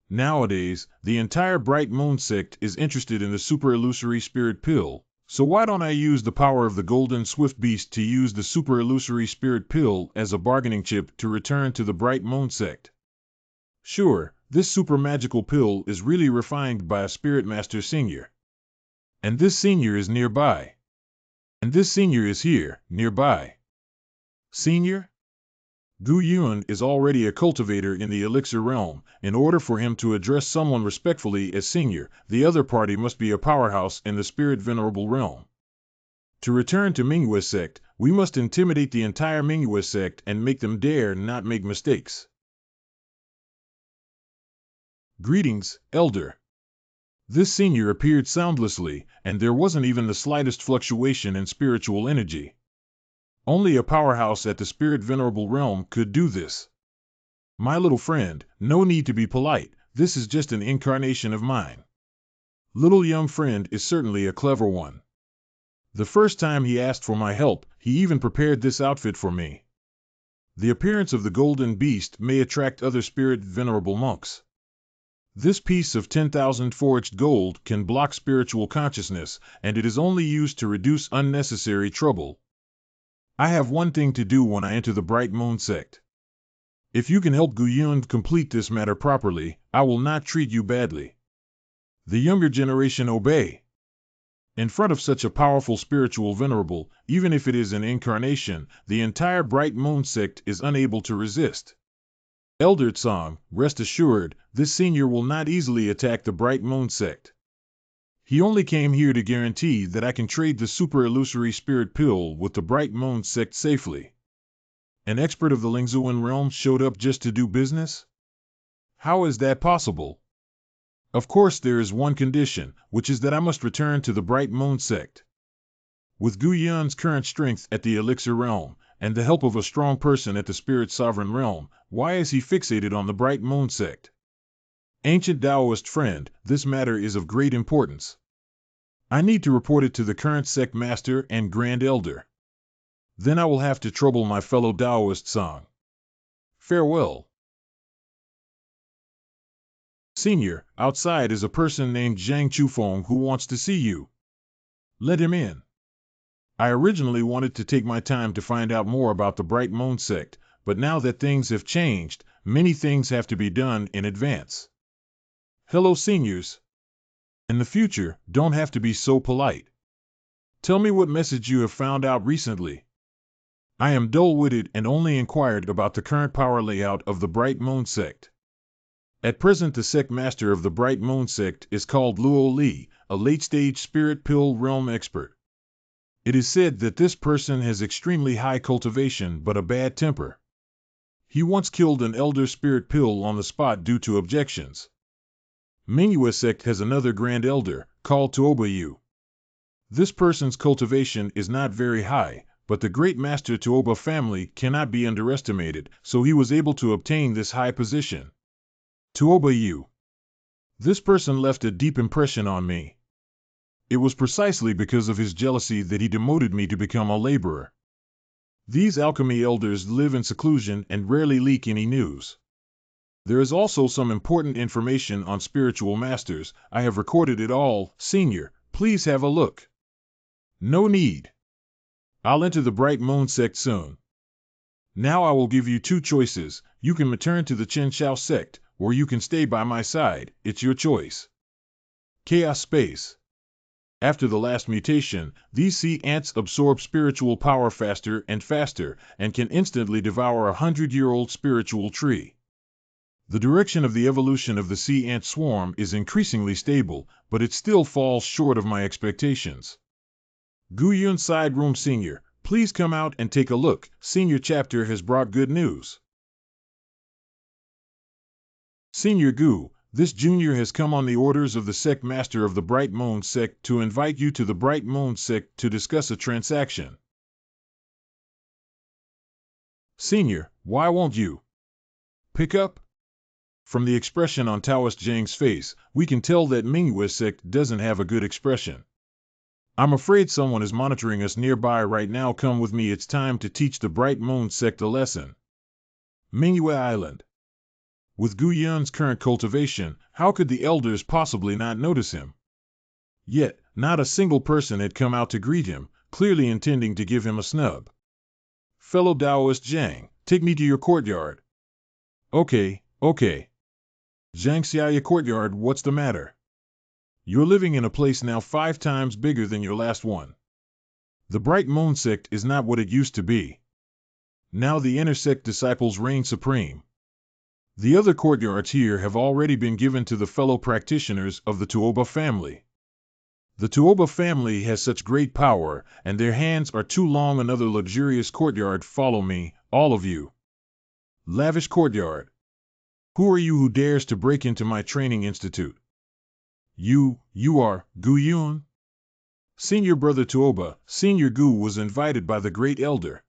Nowadays, the entire Bright Moon sect is interested in the super illusory spirit pill, so why don't I use the power of the golden swift beast to use the super illusory spirit pill as a bargaining chip to return to the Bright Moon sect? Sure, this super magical pill is really refined by a spirit master senior. And this senior is nearby. And this senior is here, nearby. Senior? Gu Yun is already a cultivator in the elixir realm. In order for him to address someone respectfully as senior, the other party must be a powerhouse in the spirit venerable realm. To return to Mingyue sect, we must intimidate the entire Mingyue sect and make them dare not make mistakes. Greetings, Elder. This senior appeared soundlessly, and there wasn't even the slightest fluctuation in spiritual energy. Only a powerhouse at the spirit venerable realm could do this. My little friend, no need to be polite, this is just an incarnation of mine. Little young friend is certainly a clever one. The first time he asked for my help, he even prepared this outfit for me. The appearance of the golden beast may attract other spirit-venerable monks. This piece of 10,000 forged gold can block spiritual consciousness, and it is only used to reduce unnecessary trouble. I have one thing to do when I enter the Bright Moon sect. If you can help Gu Yun complete this matter properly, I will not treat you badly. The younger generation obey. In front of such a powerful spiritual venerable, even if it is an incarnation, the entire Bright Moon sect is unable to resist. Elder Tsang, rest assured, this senior will not easily attack the Bright Moon sect. He only came here to guarantee that I can trade the super illusory spirit pill with the Bright Moon sect safely. An expert of the Lingzuan realm showed up just to do business? How is that possible? Of course there is one condition, which is that I must return to the Bright Moon sect. With Gu Yun's current strength at the Elixir realm, and the help of a strong person at the Spirit Sovereign realm, why is he fixated on the Bright Moon sect? Ancient Taoist friend, this matter is of great importance. I need to report it to the current sect master and Grand Elder. Then I will have to trouble my fellow Taoist Tsang. Farewell. Senior, outside is a person named Zhang Chufeng who wants to see you. Let him in. I originally wanted to take my time to find out more about the Bright Moon sect, but now that things have changed, many things have to be done in advance. Hello, seniors. In the future, don't have to be so polite. Tell me what message you have found out recently. I am dull-witted and only inquired about the current power layout of the Bright Moon sect. At present, the sect master of the Bright Moon sect is called Luo Li, a late-stage spirit pill realm expert. It is said that this person has extremely high cultivation but a bad temper. He once killed an elder spirit pill on the spot due to objections. Mingyue sect has another grand elder, called Tuoba Yu. This person's cultivation is not very high, but the great master Tuoba family cannot be underestimated, so he was able to obtain this high position. Tuoba Yu. This person left a deep impression on me. It was precisely because of his jealousy that he demoted me to become a laborer. These alchemy elders live in seclusion and rarely leak any news. There is also some important information on spiritual masters. I have recorded it all. Senior, please have a look. No need. I'll enter the Bright Moon sect soon. Now I will give you two choices. You can return to the Chen Shao sect, or you can stay by my side. It's your choice. Chaos Space. After the last mutation, these sea ants absorb spiritual power faster and faster, and can instantly devour a 100-year-old spiritual tree. The direction of the evolution of the sea ant swarm is increasingly stable, but it still falls short of my expectations. Gu Yun Side Room Senior, please come out and take a look. Senior Chapter has brought good news. Senior Gu, this junior has come on the orders of the sect master of the Bright Moon sect to invite you to the Bright Moon sect to discuss a transaction. Senior, why won't you pick up? From the expression on Taoist Zhang's face, we can tell that Mingyue sect doesn't have a good expression. I'm afraid someone is monitoring us nearby right now. Come with me, it's time to teach the Bright Moon sect a lesson. Mingyue Island. With Gu Yun's current cultivation, how could the elders possibly not notice him? Yet, not a single person had come out to greet him, clearly intending to give him a snub. Fellow Taoist Zhang, take me to your courtyard. Okay. Zhang Xiaoya courtyard, what's the matter? You're living in a place now 5 times bigger than your last one. The Bright Moon sect is not what it used to be. Now the inner sect disciples reign supreme. The other courtyards here have already been given to the fellow practitioners of the Tuoba family. The Tuoba family has such great power, and their hands are too long. Another luxurious courtyard. Follow me, all of you. Lavish courtyard. Who are you who dares to break into my training institute? You are Gu Yun? Senior brother Tuoba, Senior Gu was invited by the great elder.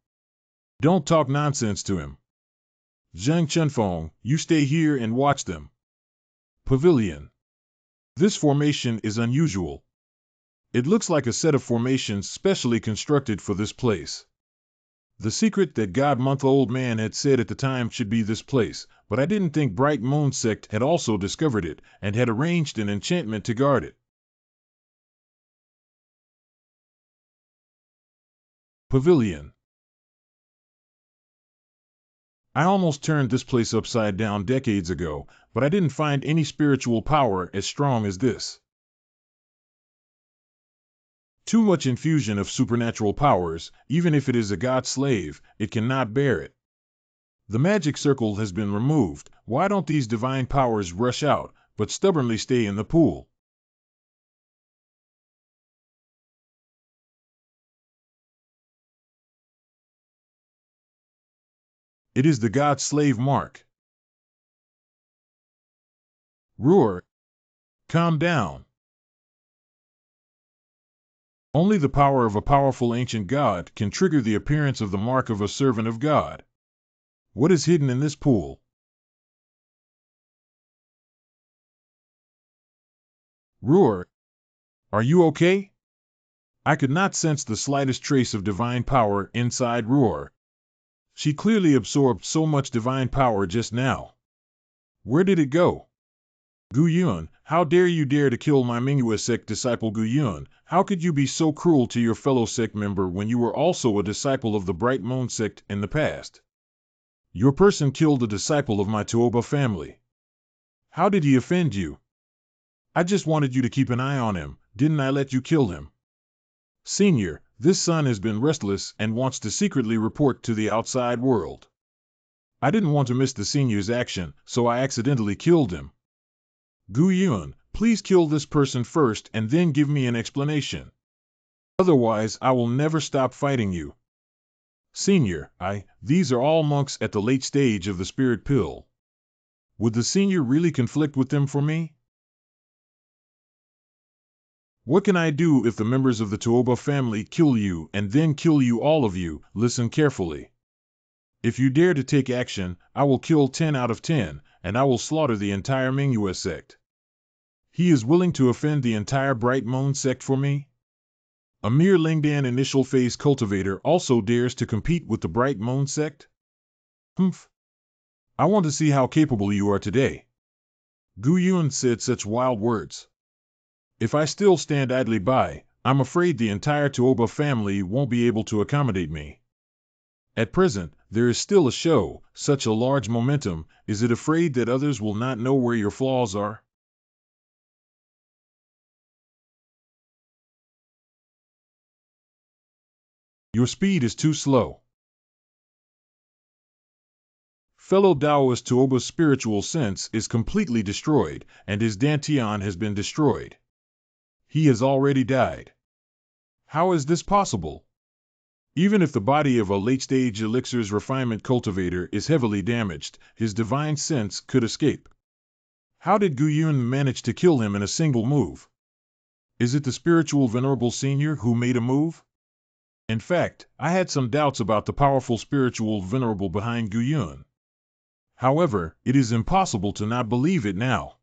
Don't talk nonsense to him. Zhang Chunfeng, you stay here and watch them. Pavilion. This formation is unusual. It looks like a set of formations specially constructed for this place. The secret that God-month-old man had said at the time should be this place, but I didn't think Bright Moon Sect had also discovered it and had arranged an enchantment to guard it. Pavilion. I almost turned this place upside down decades ago, but I didn't find any spiritual power as strong as this. Too much infusion of supernatural powers, even if it is a god slave, it cannot bear it. The magic circle has been removed. Why don't these divine powers rush out, but stubbornly stay in the pool? It is the god-slave mark. Roar. Calm down. Only the power of a powerful ancient god can trigger the appearance of the mark of a servant of God. What is hidden in this pool? Roar. Are you okay? I could not sense the slightest trace of divine power inside Roar. She clearly absorbed so much divine power just now. Where did it go? Gu Yun, how dare you dare to kill my Mingyue sect disciple Gu Yun? How could you be so cruel to your fellow sect member when you were also a disciple of the Bright Moon sect in the past? Your person killed a disciple of my Tuoba family. How did he offend you? I just wanted you to keep an eye on him, didn't I let you kill him? Senior, this son has been restless and wants to secretly report to the outside world. I didn't want to miss the senior's action, so I accidentally killed him. Gu Yun, please kill this person first and then give me an explanation. Otherwise, I will never stop fighting you. Senior, these are all monks at the late stage of the spirit pill. Would the senior really conflict with them for me? What can I do if the members of the Tuoba family kill you and then kill you all of you? Listen carefully. If you dare to take action, I will kill 10 out of 10, and I will slaughter the entire Mingyue sect. He is willing to offend the entire Bright Moon sect for me? A mere Lingdan initial phase cultivator also dares to compete with the Bright Moon sect? Humph. I want to see how capable you are today. Gu Yun said such wild words. If I still stand idly by, I'm afraid the entire Tuoba family won't be able to accommodate me. At present, there is still a show, such a large momentum. Is it afraid that others will not know where your flaws are? Your speed is too slow. Fellow Taoist Tuoba's spiritual sense is completely destroyed, and his Dantian has been destroyed. He has already died. How is this possible? Even if the body of a late-stage elixir's refinement cultivator is heavily damaged, his divine sense could escape. How did Gu Yun manage to kill him in a single move? Is it the spiritual venerable senior who made a move? In fact, I had some doubts about the powerful spiritual venerable behind Gu Yun. However, it is impossible to not believe it now.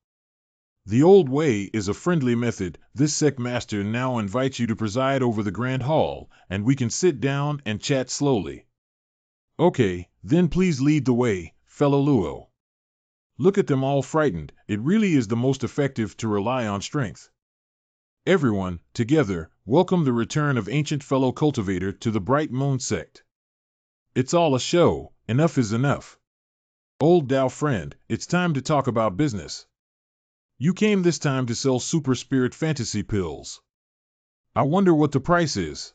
The old way is a friendly method. This sect master now invites you to preside over the grand hall, and we can sit down and chat slowly. Okay, then please lead the way, fellow Luo. Look at them all frightened. It really is the most effective to rely on strength. Everyone, together, welcome the return of ancient fellow cultivator to the Bright Moon sect. It's all a show. Enough is enough. Old Tao friend, it's time to talk about business. You came this time to sell super spirit fantasy pills. I wonder what the price is.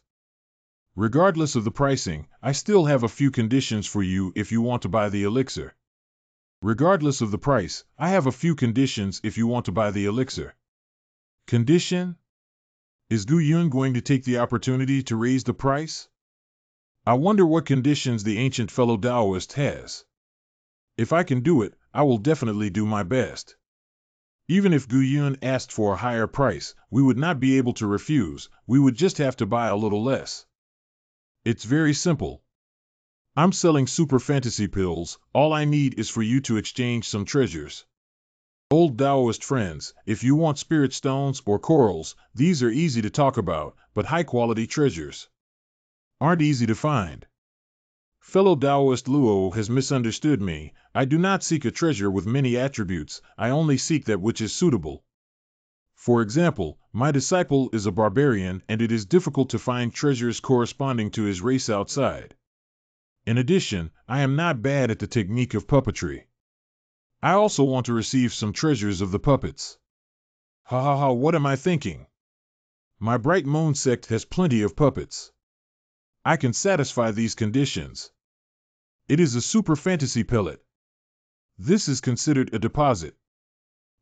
Regardless of the pricing, I still have a few conditions for you if you want to buy the elixir. Regardless of the price, I have a few conditions if you want to buy the elixir. Condition? Is Gu Yun going to take the opportunity to raise the price? I wonder what conditions the ancient fellow Taoist has. If I can do it, I will definitely do my best. Even if Gu Yun asked for a higher price, we would not be able to refuse. We would just have to buy a little less. It's very simple. I'm selling super fantasy pills. All I need is for you to exchange some treasures. Old Taoist friends, if you want spirit stones or corals, these are easy to talk about, but high-quality treasures aren't easy to find. Fellow Taoist Luo has misunderstood me. I do not seek a treasure with many attributes, I only seek that which is suitable. For example, my disciple is a barbarian and it is difficult to find treasures corresponding to his race outside. In addition, I am not bad at the technique of puppetry. I also want to receive some treasures of the puppets. Ha ha ha, what am I thinking? My Bright Moon sect has plenty of puppets. I can satisfy these conditions. It is a super fantasy pellet. This is considered a deposit.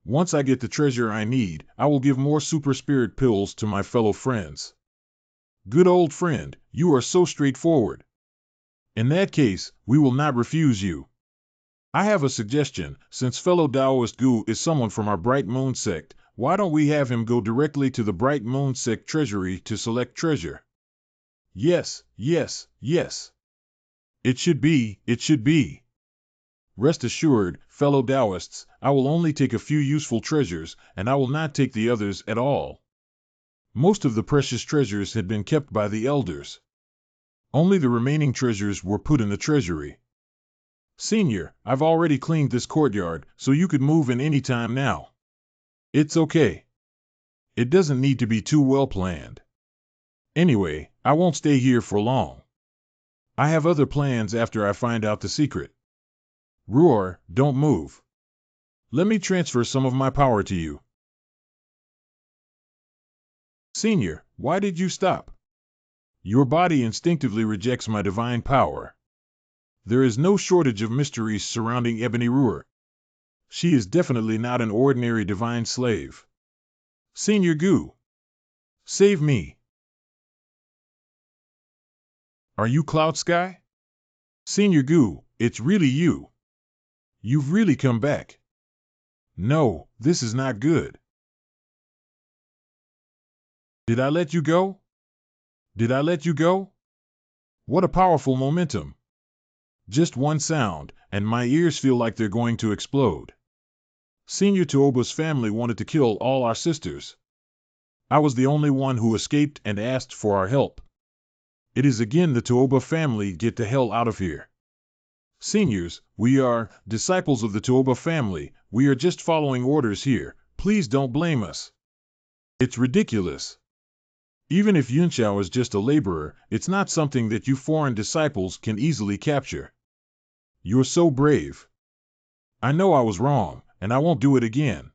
Once I get the treasure I need, I will give more super spirit pills to my fellow friends. Good old friend, you are so straightforward. In that case, we will not refuse you. I have a suggestion. Since fellow Taoist Gu is someone from our Bright Moon sect, why don't we have him go directly to the Bright Moon sect treasury to select treasure? Yes, yes, yes. It should be, it should be. Rest assured, fellow Taoists, I will only take a few useful treasures, and I will not take the others at all. Most of the precious treasures had been kept by the elders. Only the remaining treasures were put in the treasury. Senior, I've already cleaned this courtyard, so you could move in any time now. It's okay. It doesn't need to be too well planned. Anyway, I won't stay here for long. I have other plans after I find out the secret. Roar, don't move. Let me transfer some of my power to you. Senior, why did you stop? Your body instinctively rejects my divine power. There is no shortage of mysteries surrounding Ebony Roar. She is definitely not an ordinary divine slave. Senior Gu, save me. Are you Cloud Sky? Senior Gu, it's really you. You've really come back. No, this is not good. Did I let you go? Did I let you go? What a powerful momentum. Just one sound, and my ears feel like they're going to explode. Senior Tuoba's family wanted to kill all our sisters. I was the only one who escaped and asked for our help. It is again the Tuoba family, get the hell out of here. Seniors, we are disciples of the Tuoba family, we are just following orders here, please don't blame us. It's ridiculous. Even if Yunxiao is just a laborer, it's not something that you foreign disciples can easily capture. You're so brave. I know I was wrong, and I won't do it again.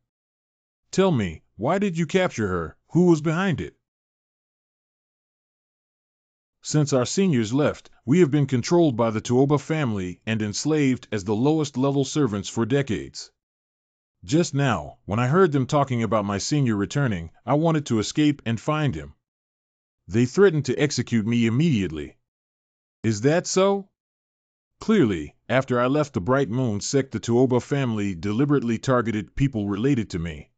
Tell me, why did you capture her? Who was behind it? Since our seniors left, we have been controlled by the Tuoba family and enslaved as the lowest level servants for decades. Just now, when I heard them talking about my senior returning, I wanted to escape and find him. They threatened to execute me immediately. Is that so? Clearly, after I left the Bright Moon sect, the Tuoba family deliberately targeted people related to me.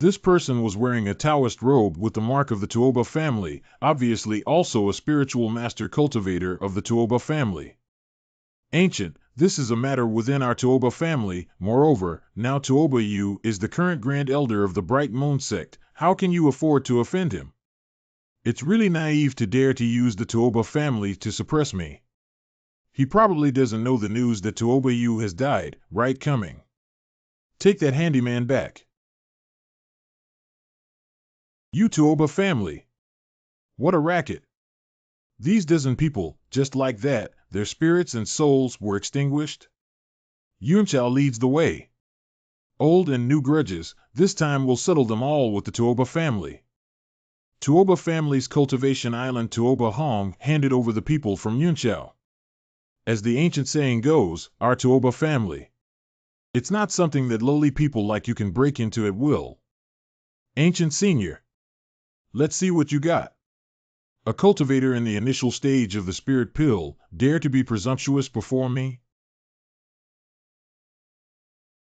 This person was wearing a Taoist robe with the mark of the Tuoba family, obviously also a spiritual master cultivator of the Tuoba family. Ancient, this is a matter within our Tuoba family. Moreover, now Tuoba Yu is the current Grand Elder of the Bright Moon sect. How can you afford to offend him? It's really naive to dare to use the Tuoba family to suppress me. He probably doesn't know the news that Tuoba Yu has died, right? Coming. Take that handyman back. You Tuoba family. What a racket. These dozen people, just like that, their spirits and souls were extinguished. Yunxiao leads the way. Old and new grudges, this time we'll settle them all with the Tuoba family. Tuoba family's cultivation island Tuoba Hong handed over the people from Yunxiao. As the ancient saying goes, our Tuoba family. It's not something that lowly people like you can break into at will. Ancient Senior. Let's see what you got. A cultivator in the initial stage of the spirit pill, dare to be presumptuous before me?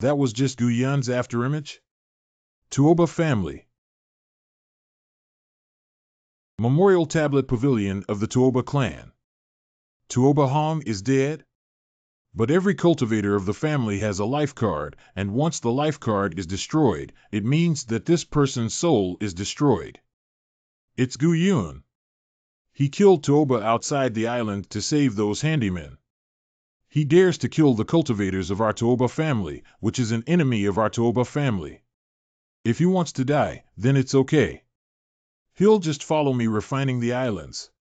That was just Guyuan's afterimage? Tuoba family. Memorial Tablet Pavilion of the Tuoba clan. Tuoba Hong is dead? But every cultivator of the family has a life card, and once the life card is destroyed, it means that this person's soul is destroyed. It's Gu Yun. He killed Tuoba outside the island to save those handymen. He dares to kill the cultivators of our Tuoba family, which is an enemy of our Tuoba family. If he wants to die, then it's okay. He'll just follow me refining the islands.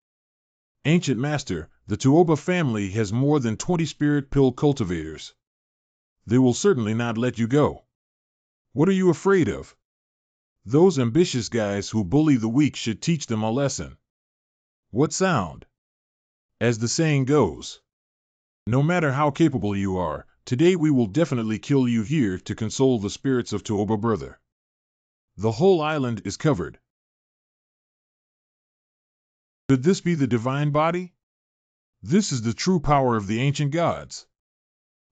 Ancient Master, the Tuoba family has more than 20 spirit pill cultivators. They will certainly not let you go. What are you afraid of? Those ambitious guys who bully the weak should teach them a lesson. What sound? As the saying goes, no matter how capable you are, today we will definitely kill you here to console the spirits of Tuoba brother. The whole island is covered. Could this be the divine body? This is the true power of the ancient gods.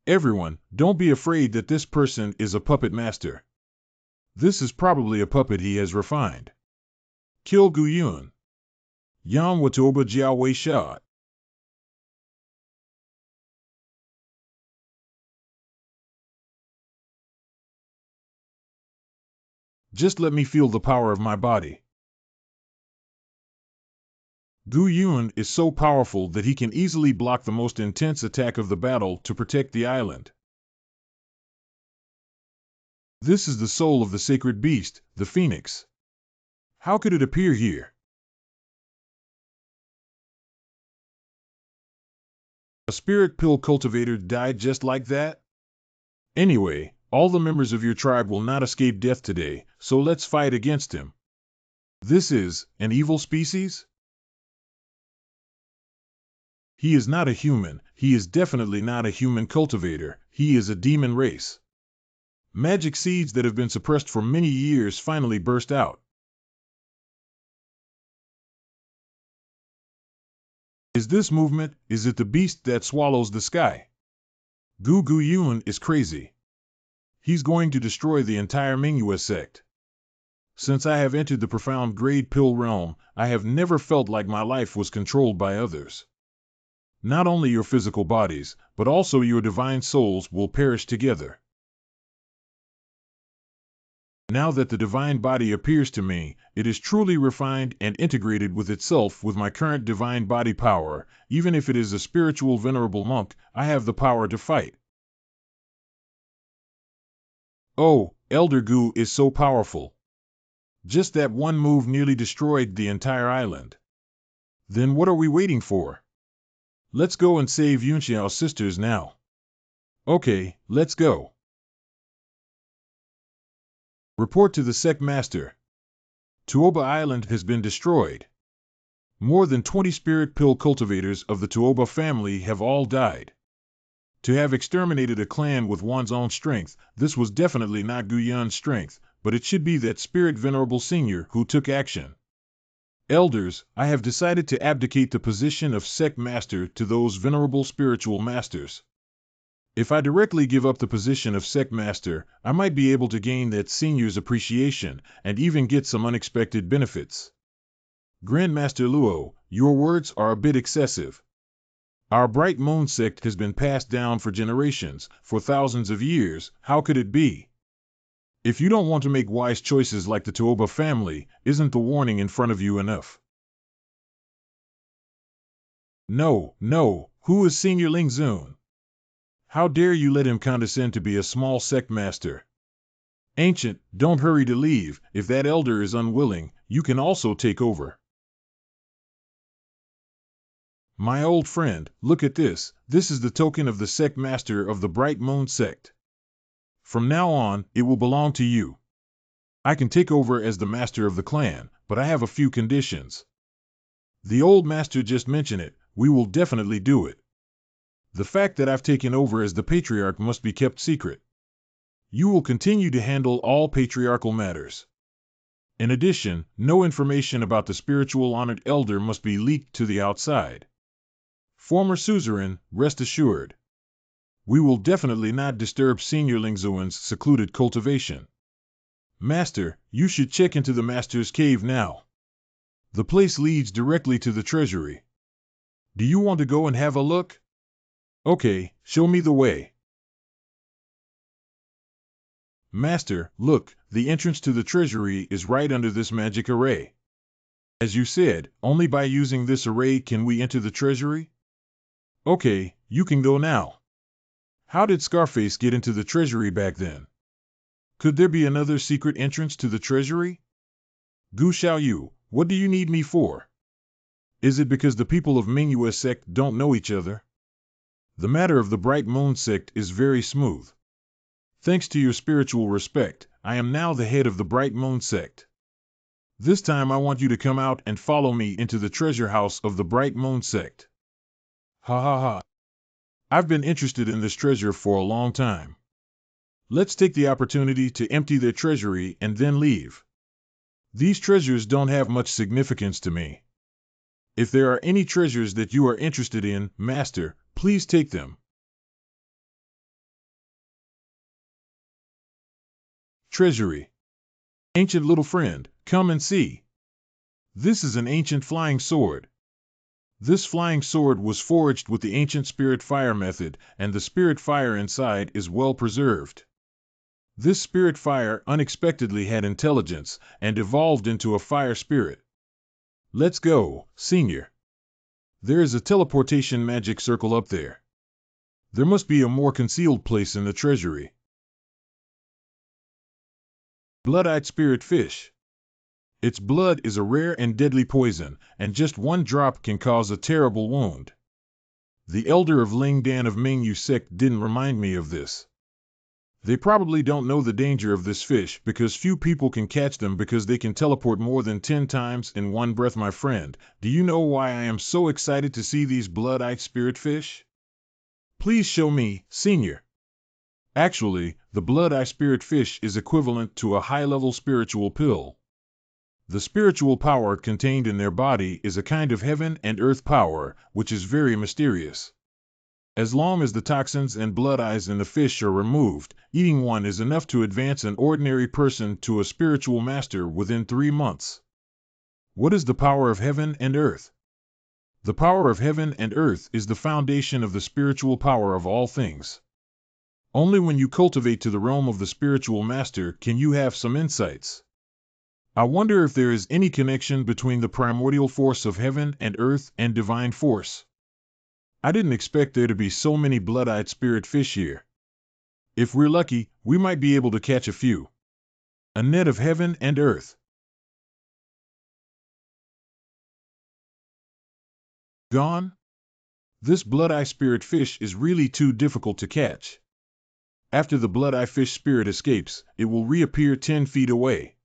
Everyone, don't be afraid that this person is a puppet master. This is probably a puppet he has refined. Kill Gu Yun. Yan Watuoba Jiao Wei Sha. Just let me feel the power of my body. Gu Yun is so powerful that he can easily block the most intense attack of the battle to protect the island. This is the soul of the sacred beast, the phoenix. How could it appear here? A spirit pill cultivator died just like that? Anyway, all the members of your tribe will not escape death today, so let's fight against him. This is an evil species? He is not a human. He is definitely not a human cultivator. He is a demon race. Magic seeds that have been suppressed for many years finally burst out. Is this movement, is it the beast that swallows the sky? Gu Yun is crazy. He's going to destroy the entire Mingyue sect. Since I have entered the profound grade pill realm, I have never felt like my life was controlled by others. Not only your physical bodies, but also your divine souls will perish together. Now that the divine body appears to me, it is truly refined and integrated with itself with my current divine body power. Even if it is a spiritual venerable monk, I have the power to fight. Oh, Elder Gu is so powerful. Just that one move nearly destroyed the entire island. Then what are we waiting for? Let's go and save Yunxiao's sisters now. Okay, let's go. Report to the sect master. Tuoba Island has been destroyed. More than 20 spirit pill cultivators of the Tuoba family have all died. To have exterminated a clan with one's own strength, this was definitely not Gu Yun's strength, but it should be that spirit venerable senior who took action. Elders, I have decided to abdicate the position of sect master to those venerable spiritual masters. If I directly give up the position of sect master, I might be able to gain that senior's appreciation and even get some unexpected benefits. Grandmaster Luo, your words are a bit excessive. Our bright moon sect has been passed down for generations, for thousands of years. How could it be? If you don't want to make wise choices like the Tuoba family, isn't the warning in front of you enough? No, who is Senior Ling Zun? How dare you let him condescend to be a small sect master? Ancient, don't hurry to leave. If that elder is unwilling, you can also take over. My old friend, look at this. This is the token of the sect master of the Bright Moon sect. From now on, it will belong to you. I can take over as the master of the clan, but I have a few conditions. The old master just mentioned it. We will definitely do it. The fact that I've taken over as the patriarch must be kept secret. You will continue to handle all patriarchal matters. In addition, no information about the spiritual honored elder must be leaked to the outside. Former suzerain, rest assured. We will definitely not disturb Senior Lingzuan's secluded cultivation. Master, you should check into the master's cave now. The place leads directly to the treasury. Do you want to go and have a look? Okay, show me the way. Master, look, the entrance to the treasury is right under this magic array. As you said, only by using this array can we enter the treasury? Okay, you can go now. How did Scarface get into the treasury back then? Could there be another secret entrance to the treasury? Gu Xiaoyu, what do you need me for? Is it because the people of Mingyue sect don't know each other? The matter of the Bright Moon sect is very smooth. Thanks to your spiritual respect, I am now the head of the Bright Moon sect. This time I want you to come out and follow me into the treasure house of the Bright Moon sect. Ha ha ha. I've been interested in this treasure for a long time. Let's take the opportunity to empty their treasury and then leave. These treasures don't have much significance to me. If there are any treasures that you are interested in, Master, please take them. Treasury. Ancient little friend, come and see. This is an ancient flying sword. This flying sword was forged with the ancient spirit fire method, and the spirit fire inside is well preserved. This spirit fire unexpectedly had intelligence and evolved into a fire spirit. Let's go, Senior. There is a teleportation magic circle up there. There must be a more concealed place in the treasury. Blood-eyed spirit fish. Its blood is a rare and deadly poison, and just one drop can cause a terrible wound. The elder of Ling Dan of Mingyu sect didn't remind me of this. They probably don't know the danger of this fish because few people can catch them because they can teleport more than 10 times in one breath. My friend, do you know why I am so excited to see these blood-eyed spirit fish? Please show me, Senior. Actually, the blood-eye spirit fish is equivalent to a high-level spiritual pill. The spiritual power contained in their body is a kind of heaven and earth power, which is very mysterious. As long as the toxins and blood eyes in the fish are removed, eating one is enough to advance an ordinary person to a spiritual master within 3 months. What is the power of heaven and earth? The power of heaven and earth is the foundation of the spiritual power of all things. Only when you cultivate to the realm of the spiritual master can you have some insights. I wonder if there is any connection between the primordial force of heaven and earth and divine force. I didn't expect there to be so many blood-eyed spirit fish here. If we're lucky, we might be able to catch a few. A net of heaven and earth. Gone? This blood-eye spirit fish is really too difficult to catch. After the blood-eye fish spirit escapes, it will reappear 10 feet away.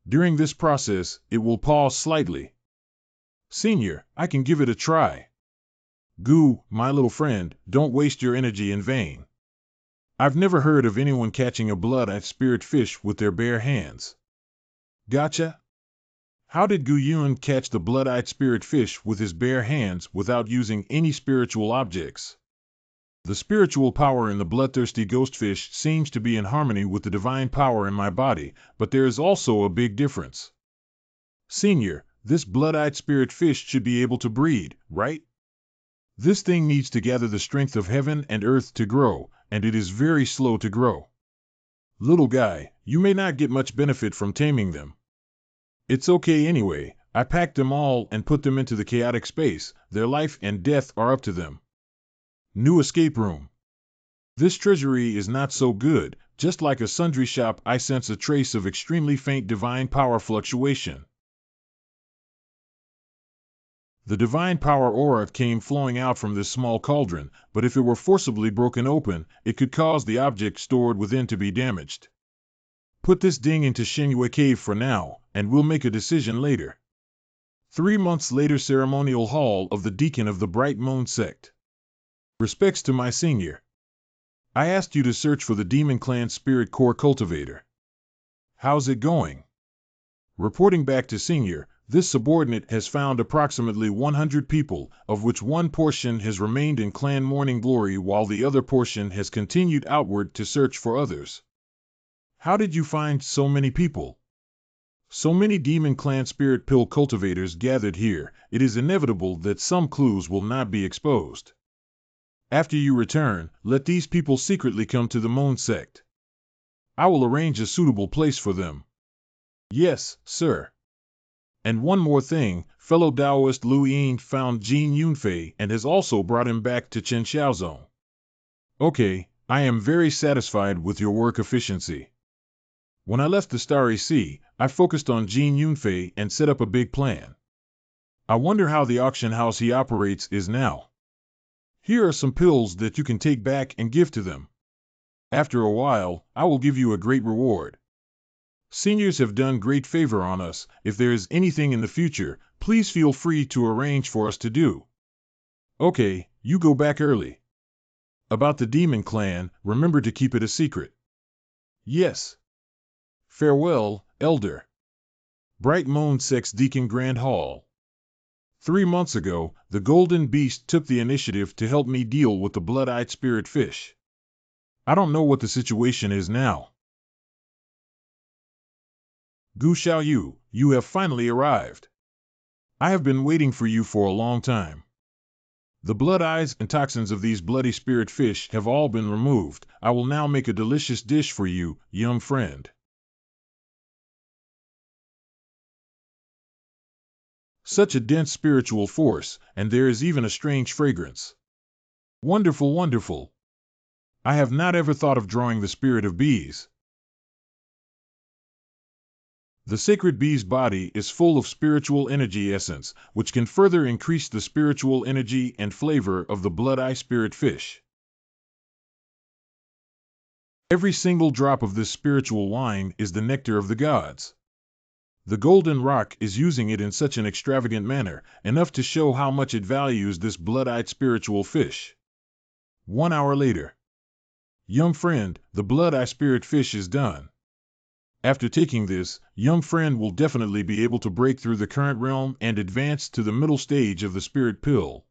During this process, it will pause slightly. Senior, I can give it a try. Gu, my little friend, don't waste your energy in vain. I've never heard of anyone catching a blood-eyed spirit fish with their bare hands. Gotcha? How did Gu Yun catch the blood-eyed spirit fish with his bare hands without using any spiritual objects? The spiritual power in the bloodthirsty ghostfish seems to be in harmony with the divine power in my body, but there is also a big difference. Senior, this blood-eyed spirit fish should be able to breed, right? This thing needs to gather the strength of heaven and earth to grow, and it is very slow to grow. Little guy, you may not get much benefit from taming them. It's okay anyway, I packed them all and put them into the chaotic space, their life and death are up to them. New escape room. This treasury is not so good, just like a sundry shop I sense a trace of extremely faint divine power fluctuation. The divine power aura came flowing out from this small cauldron, but if it were forcibly broken open, it could cause the object stored within to be damaged. Put this ding into Shengyue Cave for now, and we'll make a decision later. 3 months later, ceremonial hall of the deacon of the Bright Moon sect. Respects to my senior. I asked you to search for the Demon Clan Spirit Core Cultivator. How's it going? Reporting back to senior, this subordinate has found approximately 100 people, of which one portion has remained in clan Morning Glory while the other portion has continued outward to search for others. How did you find so many people? So many Demon Clan Spirit Pill cultivators gathered here, it is inevitable that some clues will not be exposed. After you return, let these people secretly come to the Moon Sect. I will arrange a suitable place for them. Yes, sir. And one more thing, fellow Taoist Lu Ying found Jin Yunfei and has also brought him back to Chen Xiaozong. Okay, I am very satisfied with your work efficiency. When I left the Starry Sea, I focused on Jin Yunfei and set up a big plan. I wonder how the auction house he operates is now. Here are some pills that you can take back and give to them. After a while, I will give you a great reward. Seniors have done great favor on us. If there is anything in the future, please feel free to arrange for us to do. Okay, you go back early. About the demon clan, remember to keep it a secret. Yes. Farewell, Elder. Bright Moon Sex Deacon Grand Hall. 3 months ago, the Golden Beast took the initiative to help me deal with the blood-eyed spirit fish. I don't know what the situation is now. Gu Xiaoyu, you have finally arrived. I have been waiting for you for a long time. The blood eyes and toxins of these bloody spirit fish have all been removed. I will now make a delicious dish for you, young friend. Such a dense spiritual force, and there is even a strange fragrance. Wonderful, wonderful. I have not ever thought of drawing the spirit of bees. The sacred bee's body is full of spiritual energy essence, which can further increase the spiritual energy and flavor of the blood-eye spirit fish. Every single drop of this spiritual wine is the nectar of the gods. The golden rock is using it in such an extravagant manner, enough to show how much it values this blood-eyed spiritual fish. 1 hour later. Young friend, the blood-eye spirit fish is done. After taking this, young friend will definitely be able to break through the current realm and advance to the middle stage of the spirit pill.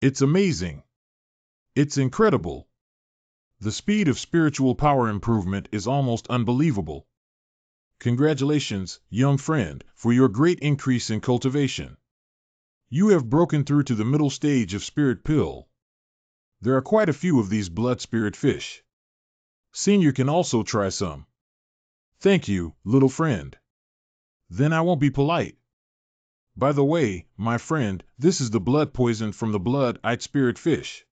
It's amazing. It's incredible. The speed of spiritual power improvement is almost unbelievable. Congratulations, young friend, for your great increase in cultivation. You have broken through to the middle stage of spirit pill. There are quite a few of these blood spirit fish. Senior can also try some. Thank you, little friend. Then I won't be polite. By the way, my friend, this is the blood poison from the blood-eyed spirit fish.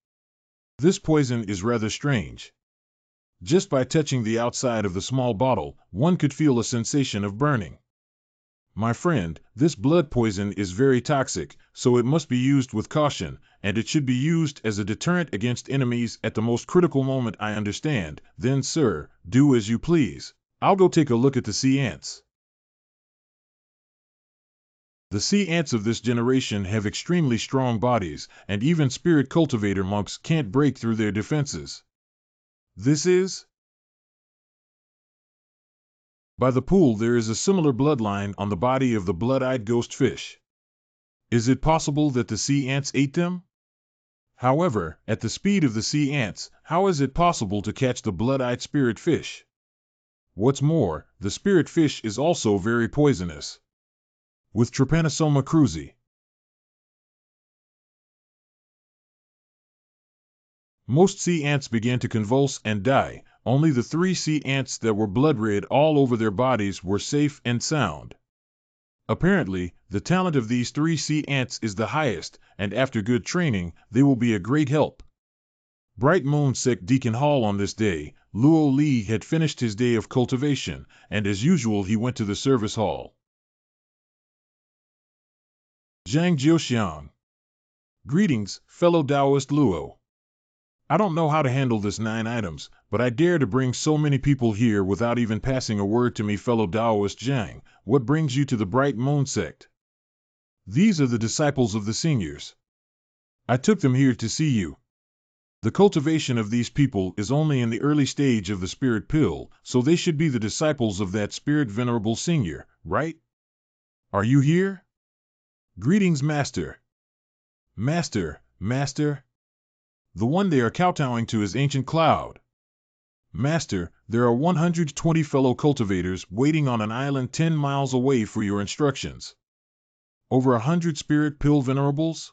This poison is rather strange. Just by touching the outside of the small bottle, one could feel a sensation of burning. My friend, this blood poison is very toxic, so it must be used with caution, and it should be used as a deterrent against enemies at the most critical moment. I understand. Then, sir, do as you please. I'll go take a look at the sea ants. The sea ants of this generation have extremely strong bodies, and even spirit cultivator monks can't break through their defenses. This is... By the pool there is a similar bloodline on the body of the blood-eyed ghost fish. Is it possible that the sea ants ate them? However, at the speed of the sea ants, how is it possible to catch the blood-eyed spirit fish? What's more, the spirit fish is also very poisonous. With Trypanosoma cruzi. Most sea ants began to convulse and die. Only the 3 sea ants that were blood red all over their bodies were safe and sound. Apparently, the talent of these 3 sea ants is the highest, and after good training, they will be a great help. Bright Moon Sec Deacon Hall on this day, Luo Li had finished his day of cultivation, and as usual he went to the service hall. Zhang Jiuxiang. Greetings, fellow Taoist Luo. I don't know how to handle this 9 items, but I dare to bring so many people here without even passing a word to me, fellow Taoist Zhang. What brings you to the Bright Moon sect? These are the disciples of the seniors. I took them here to see you. The cultivation of these people is only in the early stage of the spirit pill, so they should be the disciples of that spirit venerable senior, right? Are you here? Greetings, Master. Master, Master. The one they are kowtowing to is Ancient Cloud. Master, there are 120 fellow cultivators waiting on an island 10 miles away for your instructions. Over 100 spirit pill venerables?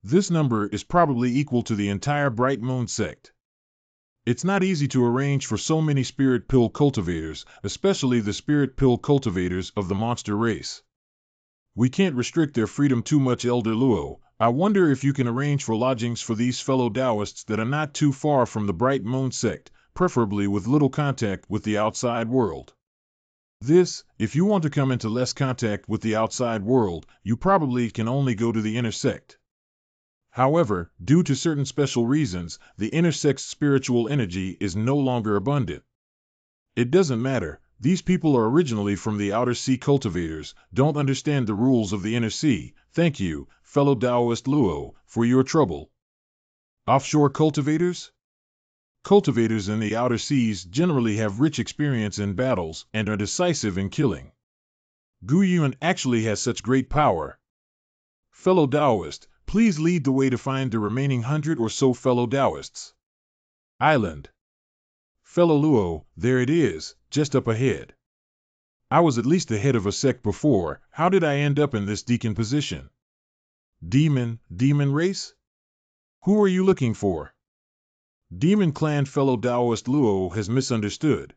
This number is probably equal to the entire Bright Moon sect. It's not easy to arrange for so many spirit pill cultivators, especially the spirit pill cultivators of the monster race. We can't restrict their freedom too much, Elder Luo. I wonder if you can arrange for lodgings for these fellow Taoists that are not too far from the Bright Moon sect, preferably with little contact with the outside world. This, if you want to come into less contact with the outside world, you probably can only go to the inner sect. However, due to certain special reasons, the inner sect's spiritual energy is no longer abundant. It doesn't matter. These people are originally from the outer sea cultivators, don't understand the rules of the inner sea. Thank you, fellow Taoist Luo, for your trouble. Offshore cultivators? Cultivators in the outer seas generally have rich experience in battles and are decisive in killing. Gu Yun actually has such great power. Fellow Taoist, please lead the way to find the remaining 100 or so fellow Taoists. Island. Fellow Luo, there it is, just up ahead. I was at least the head of a sect before. How did I end up in this deacon position? Demon race? Who are you looking for? Demon clan. Fellow Taoist Luo has misunderstood.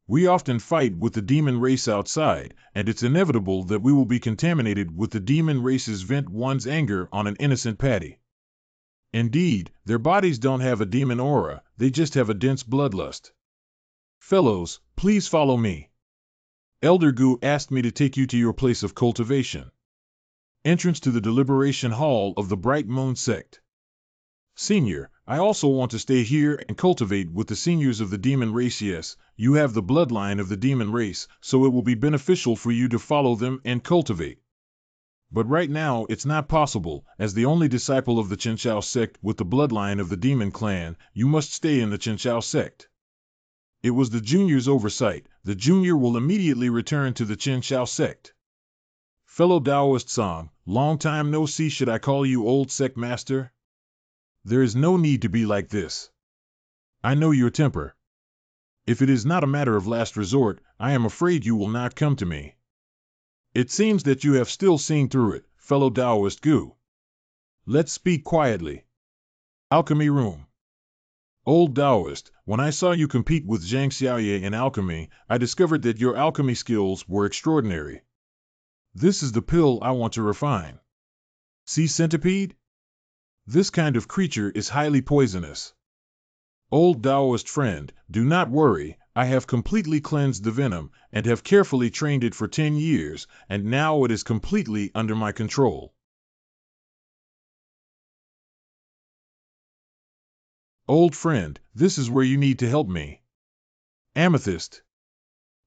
We often fight with the demon race outside, and it's inevitable that we will be contaminated with the demon race's vent one's anger on an innocent patty. Indeed, their bodies don't have a demon aura, they just have a dense bloodlust. Fellows, please follow me. Elder Gu asked me to take you to your place of cultivation. Entrance to the deliberation hall of the Bright Moon sect. Senior, I also want to stay here and cultivate with the seniors of the demon race. Yes, you have the bloodline of the demon race, so it will be beneficial for you to follow them and cultivate. But right now it's not possible. As the only disciple of the Chinchao sect with the bloodline of the demon clan, you must stay in the Chinchao sect. It was the junior's oversight. The junior will immediately return to the Chinchao sect. Fellow Taoist Song, long time no see. Should I call you old sect master? There is no need to be like this. I know your temper. If it is not a matter of last resort, I am afraid you will not come to me. It seems that you have still seen through it, fellow Taoist Gu. Let's speak quietly. Alchemy room. Old Taoist, when I saw you compete with Zhang Xiaoye in alchemy, I discovered that your alchemy skills were extraordinary. This is the pill I want to refine. Sea centipede? This kind of creature is highly poisonous. Old Taoist friend, do not worry, I have completely cleansed the venom and have carefully trained it for 10 years, and now it is completely under my control. Old friend, this is where you need to help me. Amethyst.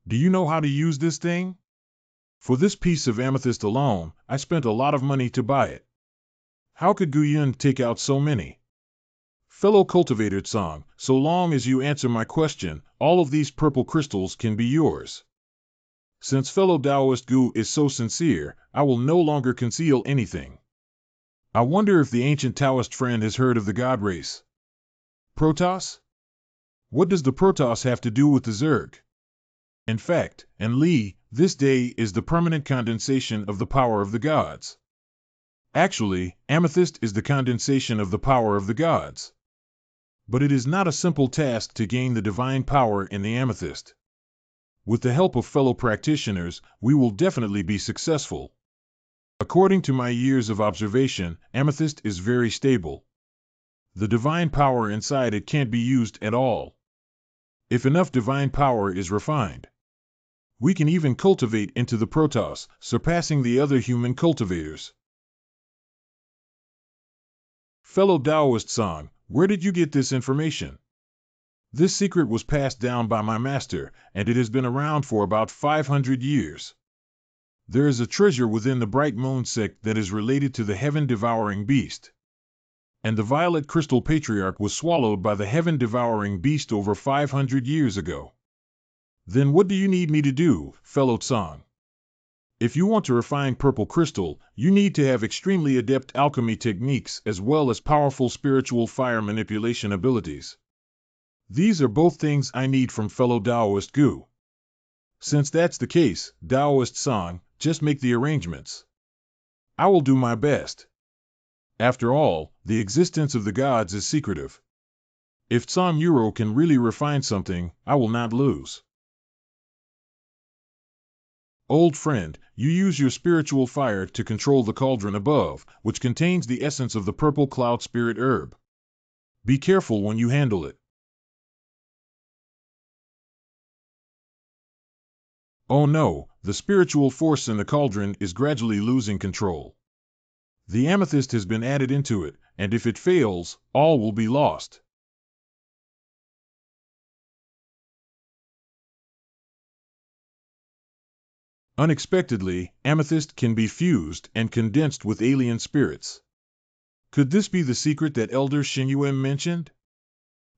Do you know how to use this thing? For this piece of amethyst alone, I spent a lot of money to buy it. How could Gu Yun take out so many? Fellow cultivator Tsang, so long as you answer my question, all of these purple crystals can be yours. Since fellow Taoist Gu is so sincere, I will no longer conceal anything. I wonder if the ancient Taoist friend has heard of the god race. Protoss? What does the Protoss have to do with the Zerg? In fact, and Li, this day is the permanent condensation of the power of the gods. Actually, amethyst is the condensation of the power of the gods. But it is not a simple task to gain the divine power in the amethyst. With the help of fellow practitioners, we will definitely be successful. According to my years of observation, amethyst is very stable. The divine power inside it can't be used at all. If enough divine power is refined, we can even cultivate into the Protoss, surpassing the other human cultivators. Fellow Taoist Song, where did you get this information? This secret was passed down by my master, and it has been around for about 500 years. There is a treasure within the Bright Moon sect that is related to the heaven-devouring beast. And the violet crystal patriarch was swallowed by the heaven-devouring beast over 500 years ago. Then what do you need me to do, fellow Tsang? If you want to refine purple crystal, you need to have extremely adept alchemy techniques as well as powerful spiritual fire manipulation abilities. These are both things I need from fellow Taoist Gu. Since that's the case, Taoist Song, just make the arrangements. I will do my best. After all, the existence of the gods is secretive. If Tsam Yuro can really refine something, I will not lose. Old friend, you use your spiritual fire to control the cauldron above, which contains the essence of the purple cloud spirit herb. Be careful when you handle it. Oh no, the spiritual force in the cauldron is gradually losing control. The amethyst has been added into it, and if it fails, all will be lost. Unexpectedly, amethyst can be fused and condensed with alien spirits. Could this be the secret that Elder Shinyuem mentioned?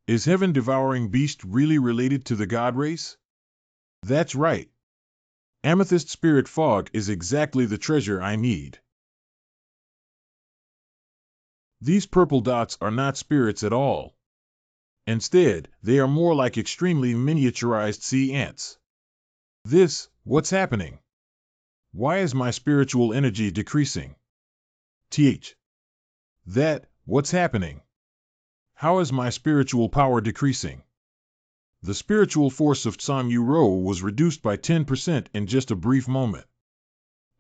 Is heaven-devouring beast really related to the god race? That's right. Amethyst spirit fog is exactly the treasure I need. These purple dots are not spirits at all. Instead, they are more like extremely miniaturized sea ants. What's happening? Why is my spiritual energy decreasing? What's happening? How is my spiritual power decreasing? The spiritual force of Tsam Yuro was reduced by 10% in just a brief moment.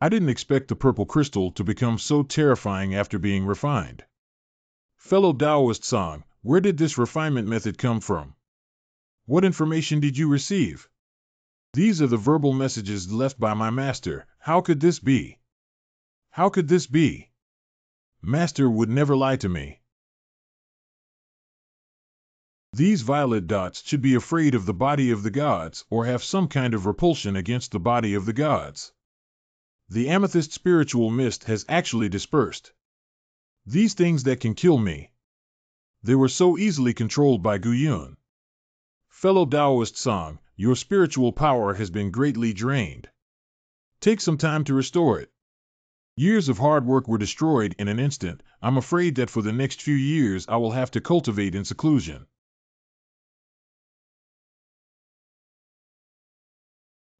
I didn't expect the purple crystal to become so terrifying after being refined. Fellow Taoist Tsang, where did this refinement method come from? What information did you receive? These are the verbal messages left by my master. How could this be? How could this be? Master would never lie to me. These violet dots should be afraid of the body of the gods or have some kind of repulsion against the body of the gods. The amethyst spiritual mist has actually dispersed. These things that can kill me. They were so easily controlled by Guyun. Fellow Taoist Tsang, your spiritual power has been greatly drained. Take some time to restore it. Years of hard work were destroyed in an instant. I'm afraid that for the next few years I will have to cultivate in seclusion.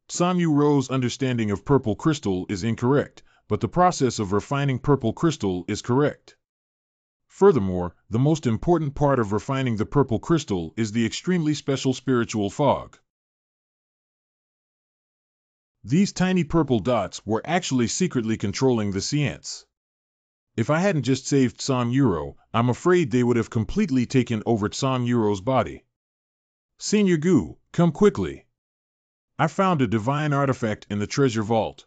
Tsam Yuro's understanding of purple crystal is incorrect, but the process of refining purple crystal is correct. Furthermore, the most important part of refining the purple crystal is the extremely special spiritual fog. These tiny purple dots were actually secretly controlling the Seance. If I hadn't just saved Tsam Yuro, I'm afraid they would have completely taken over Tsam Yuro's body. Senior Gu, come quickly. I found a divine artifact in the treasure vault.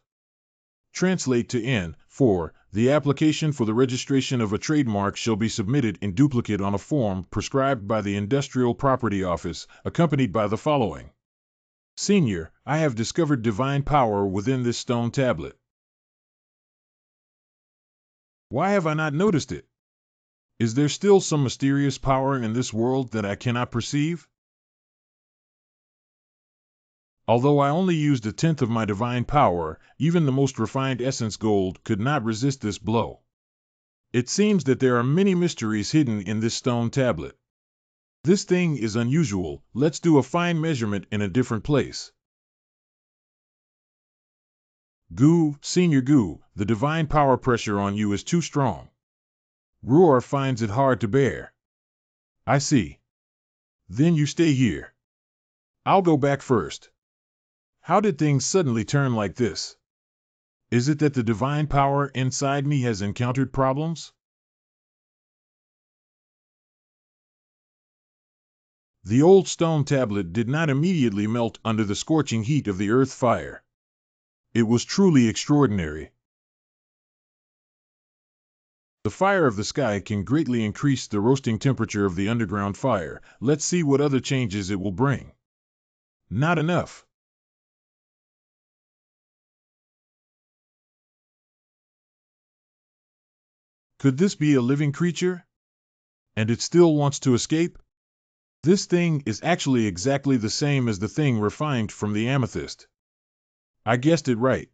Translate to N4. The application for the registration of a trademark shall be submitted in duplicate on a form prescribed by the Industrial Property Office, accompanied by the following. Senior, I have discovered divine power within this stone tablet. Why have I not noticed it? Is there still some mysterious power in this world that I cannot perceive? Although I only used 1/10 of my divine power, even the most refined essence gold could not resist this blow. It seems that there are many mysteries hidden in this stone tablet. This thing is unusual. Let's do a fine measurement in a different place. Senior Gu, the divine power pressure on you is too strong. Roar finds it hard to bear. I see. Then you stay here. I'll go back first. How did things suddenly turn like this? Is it that the divine power inside me has encountered problems? The old stone tablet did not immediately melt under the scorching heat of the earth fire. It was truly extraordinary. The fire of the sky can greatly increase the roasting temperature of the underground fire. Let's see what other changes it will bring. Not enough. Could this be a living creature? And it still wants to escape? This thing is actually exactly the same as the thing refined from the amethyst. I guessed it right.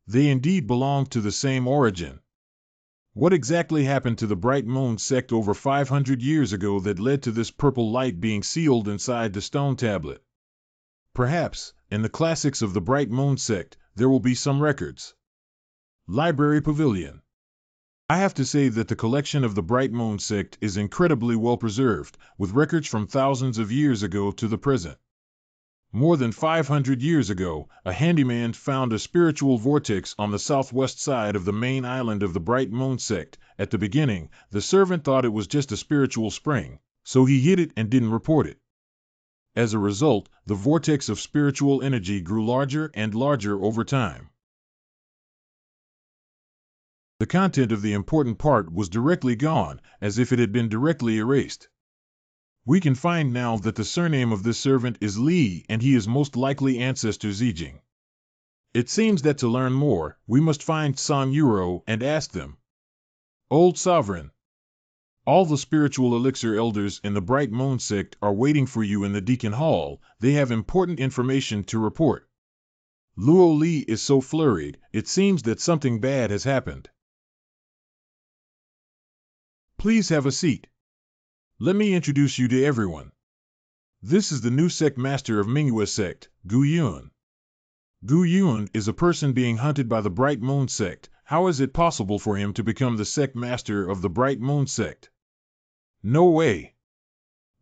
They indeed belong to the same origin. What exactly happened to the Bright Moon sect over 500 years ago that led to this purple light being sealed inside the stone tablet? Perhaps, in the classics of the Bright Moon sect, there will be some records. Library Pavilion. I have to say that the collection of the Bright Moon sect is incredibly well preserved, with records from thousands of years ago to the present. More than 500 years ago, a handyman found a spiritual vortex on the southwest side of the main island of the Bright Moon sect. At the beginning, the servant thought it was just a spiritual spring, so he hid it and didn't report it. As a result, the vortex of spiritual energy grew larger and larger over time. The content of the important part was directly gone, as if it had been directly erased. We can find now that the surname of this servant is Li, and he is most likely ancestor Zijing. It seems that to learn more, we must find San Yuro and ask them. Old Sovereign, all the spiritual elixir elders in the Bright Moon sect are waiting for you in the Deacon Hall. They have important information to report. Luo Li is so flurried, it seems that something bad has happened. Please have a seat. Let me introduce you to everyone. This is the new sect master of Mingyue sect, Gu Yun. Gu Yun is a person being hunted by the Bright Moon sect. How is it possible for him to become the sect master of the Bright Moon sect? No way.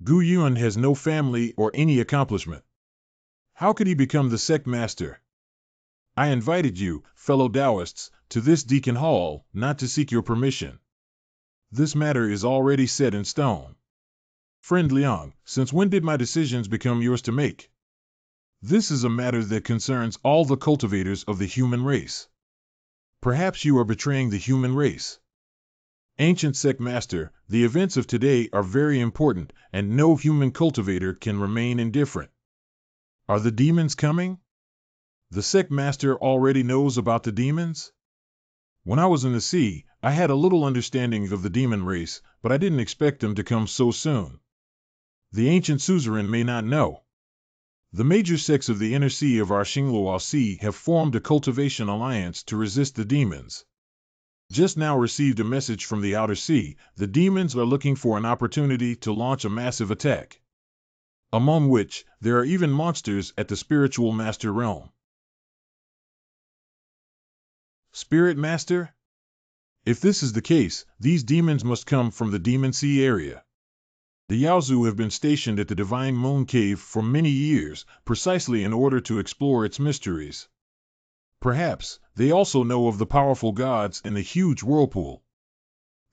Gu Yun has no family or any accomplishment. How could he become the sect master? I invited you, fellow Taoists, to this Deacon Hall, not to seek your permission. This matter is already set in stone. Friend Liang, since when did my decisions become yours to make? This is a matter that concerns all the cultivators of the human race. Perhaps you are betraying the human race. Ancient sect master, the events of today are very important, and no human cultivator can remain indifferent. Are the demons coming? The sect master already knows about the demons? When I was in the sea, I had a little understanding of the demon race, but I didn't expect them to come so soon. The ancient suzerain may not know. The major sects of the inner sea of our Xingluo Sea have formed a cultivation alliance to resist the demons. Just now received a message from the outer sea. The demons are looking for an opportunity to launch a massive attack. Among which, there are even monsters at the spiritual master realm. Spirit Master? If this is the case, these demons must come from the Demon Sea area. The Yaozu have been stationed at the Divine Moon Cave for many years, precisely in order to explore its mysteries. Perhaps, they also know of the powerful gods in the huge whirlpool.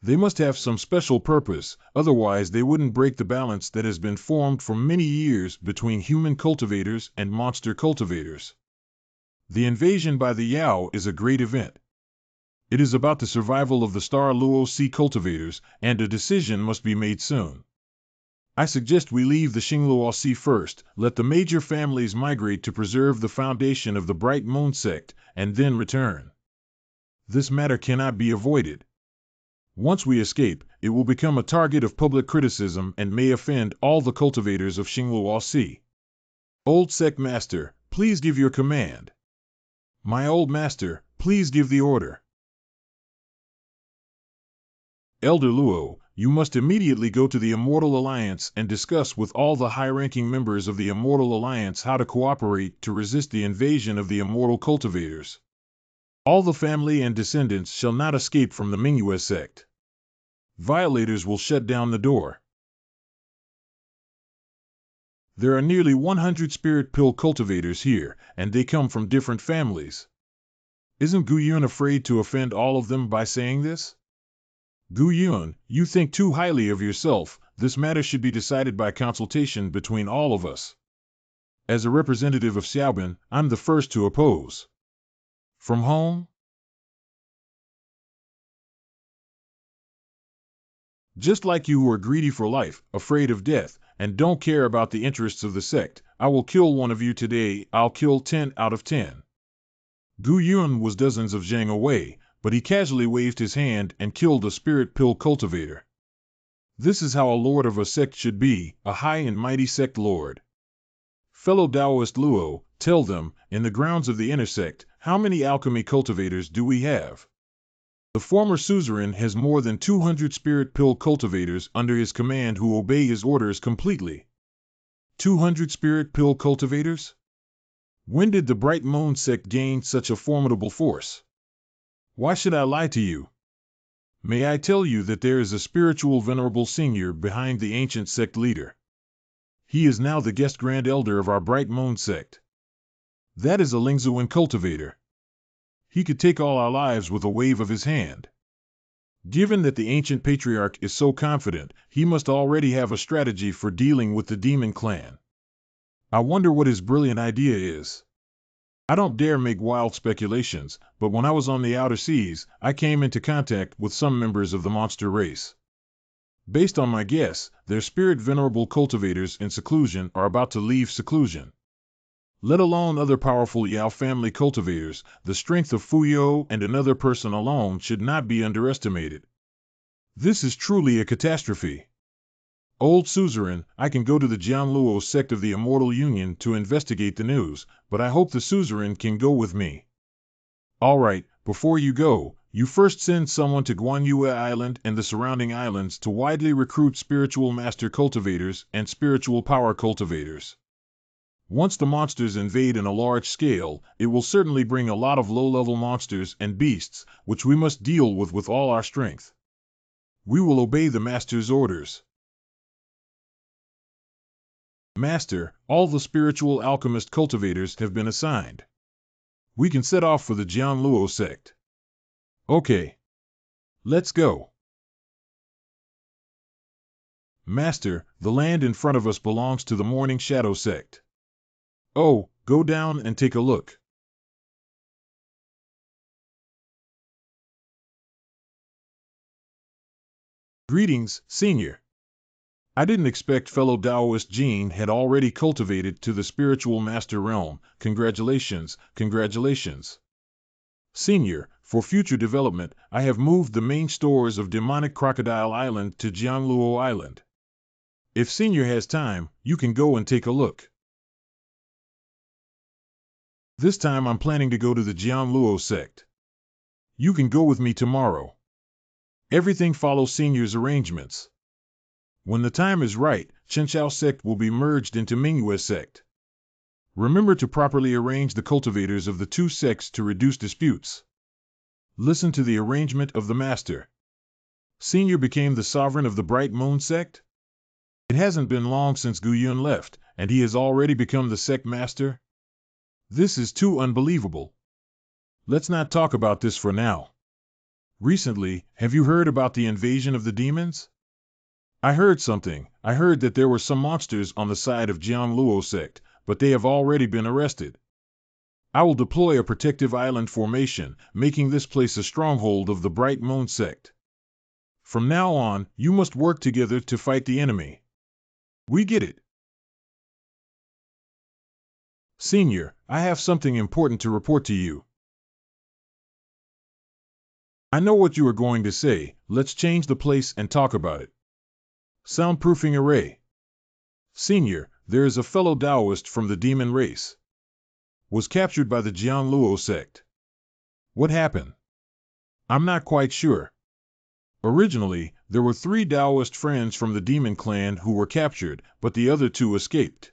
They must have some special purpose, otherwise they wouldn't break the balance that has been formed for many years between human cultivators and monster cultivators. The invasion by the Yao is a great event. It is about the survival of the Star Luo Sea cultivators, and a decision must be made soon. I suggest we leave the Xingluo Sea first, let the major families migrate to preserve the foundation of the Bright Moon sect, and then return. This matter cannot be avoided. Once we escape, it will become a target of public criticism and may offend all the cultivators of Xingluo Sea. Old sect master, please give your command. My old master, please give the order. Elder Luo, you must immediately go to the Immortal Alliance and discuss with all the high-ranking members of the Immortal Alliance how to cooperate to resist the invasion of the immortal cultivators. All the family and descendants shall not escape from the Mingyue sect. Violators will shut down the door. There are nearly 100 spirit pill cultivators here, and they come from different families. Isn't Gu Yun afraid to offend all of them by saying this? Gu Yun, you think too highly of yourself. This matter should be decided by consultation between all of us. As a representative of Xiaobin, I'm the first to oppose. From home? Just like you who are greedy for life, afraid of death, and don't care about the interests of the sect, I will kill one of you today. I'll kill 10 out of 10. Gu Yun was dozens of zhang away, but he casually waved his hand and killed a spirit pill cultivator. This is how a lord of a sect should be, a high and mighty sect lord. Fellow Taoist Luo, tell them, in the grounds of the inner sect, how many alchemy cultivators do we have? The former suzerain has more than 200 spirit pill cultivators under his command who obey his orders completely. 200 spirit pill cultivators? When did the Bright Moon sect gain such a formidable force? Why should I lie to you? May I tell you that there is a spiritual venerable senior behind the ancient sect leader. He is now the guest grand elder of our Bright Moon sect. That is a Lingzuan cultivator. He could take all our lives with a wave of his hand. Given that the ancient patriarch is so confident, he must already have a strategy for dealing with the demon clan. I wonder what his brilliant idea is. I don't dare make wild speculations, but when I was on the outer seas, I came into contact with some members of the monster race. Based on my guess, their spirit venerable cultivators in seclusion are about to leave seclusion. Let alone other powerful Yao family cultivators, the strength of Fuyo and another person alone should not be underestimated. This is truly a catastrophe. Old suzerain, I can go to the Jianluo sect of the Immortal Union to investigate the news, but I hope the suzerain can go with me. All right, before you go, you first send someone to Guanyue Island and the surrounding islands to widely recruit spiritual master cultivators and spiritual power cultivators. Once the monsters invade on a large scale, it will certainly bring a lot of low-level monsters and beasts, which we must deal with all our strength. We will obey the master's orders. Master, all the spiritual alchemist cultivators have been assigned. We can set off for the Jianluo sect. Okay. Let's go. Master, the land in front of us belongs to the Morning Shadow sect. Oh, go down and take a look. Greetings, Senior. I didn't expect fellow Taoist Jean had already cultivated to the spiritual master realm. Congratulations, congratulations. Senior, for future development, I have moved the main stores of demonic Crocodile Island to Jianluo Island. If Senior has time, you can go and take a look. This time I'm planning to go to the Jianluo sect. You can go with me tomorrow. Everything follows Senior's arrangements. When the time is right, Chenchao sect will be merged into Mingyue sect. Remember to properly arrange the cultivators of the two sects to reduce disputes. Listen to the arrangement of the master. Senior became the sovereign of the Bright Moon sect? It hasn't been long since Guyun left, and he has already become the sect master? This is too unbelievable. Let's not talk about this for now. Recently, have you heard about the invasion of the demons? I heard something. I heard that there were some monsters on the side of Jianluo sect, but they have already been arrested. I will deploy a protective island formation, making this place a stronghold of the Bright Moon sect. From now on, you must work together to fight the enemy. We get it. Senior, I have something important to report to you. I know what you are going to say. Let's change the place and talk about it. Soundproofing array. Senior, there is a fellow Taoist from the demon race. Was captured by the Jianluo sect. What happened? I'm not quite sure. Originally, there were 3 Taoist friends from the demon clan who were captured, but the other 2 escaped.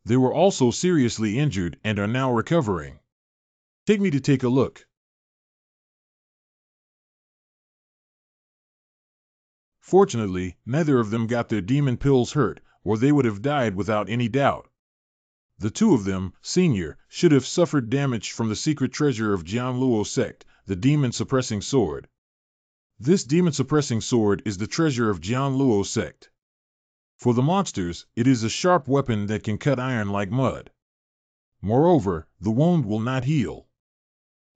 They were also seriously injured and are now recovering. Take me to take a look. Fortunately, neither of them got their demon pills hurt, or they would have died without any doubt. The 2 of them, Senior, should have suffered damage from the secret treasure of Jianluo sect, the demon-suppressing sword. This demon-suppressing sword is the treasure of Jianluo sect. For the monsters, it is a sharp weapon that can cut iron like mud. Moreover, the wound will not heal.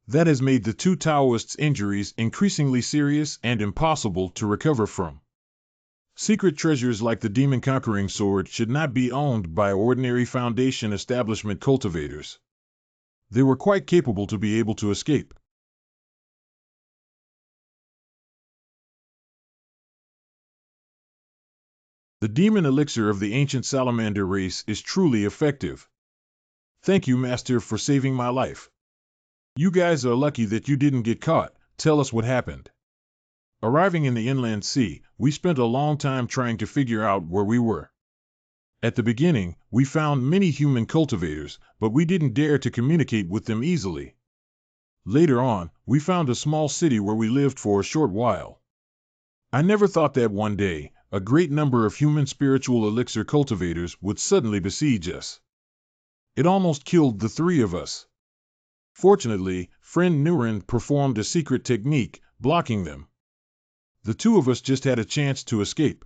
That has made the 2 Taoists' injuries increasingly serious and impossible to recover from. Secret treasures like the demon-conquering sword should not be owned by ordinary Foundation establishment cultivators. They were quite capable to be able to escape. The demon elixir of the ancient salamander race is truly effective. Thank you, Master, for saving my life. You guys are lucky that you didn't get caught. Tell us what happened. Arriving in the inland sea, we spent a long time trying to figure out where we were. At the beginning, we found many human cultivators, but we didn't dare to communicate with them easily. Later on, we found a small city where we lived for a short while. I never thought that one day, a great number of human spiritual elixir cultivators would suddenly besiege us. It almost killed the three of us. Fortunately, friend Nurin performed a secret technique, blocking them. The two of us just had a chance to escape.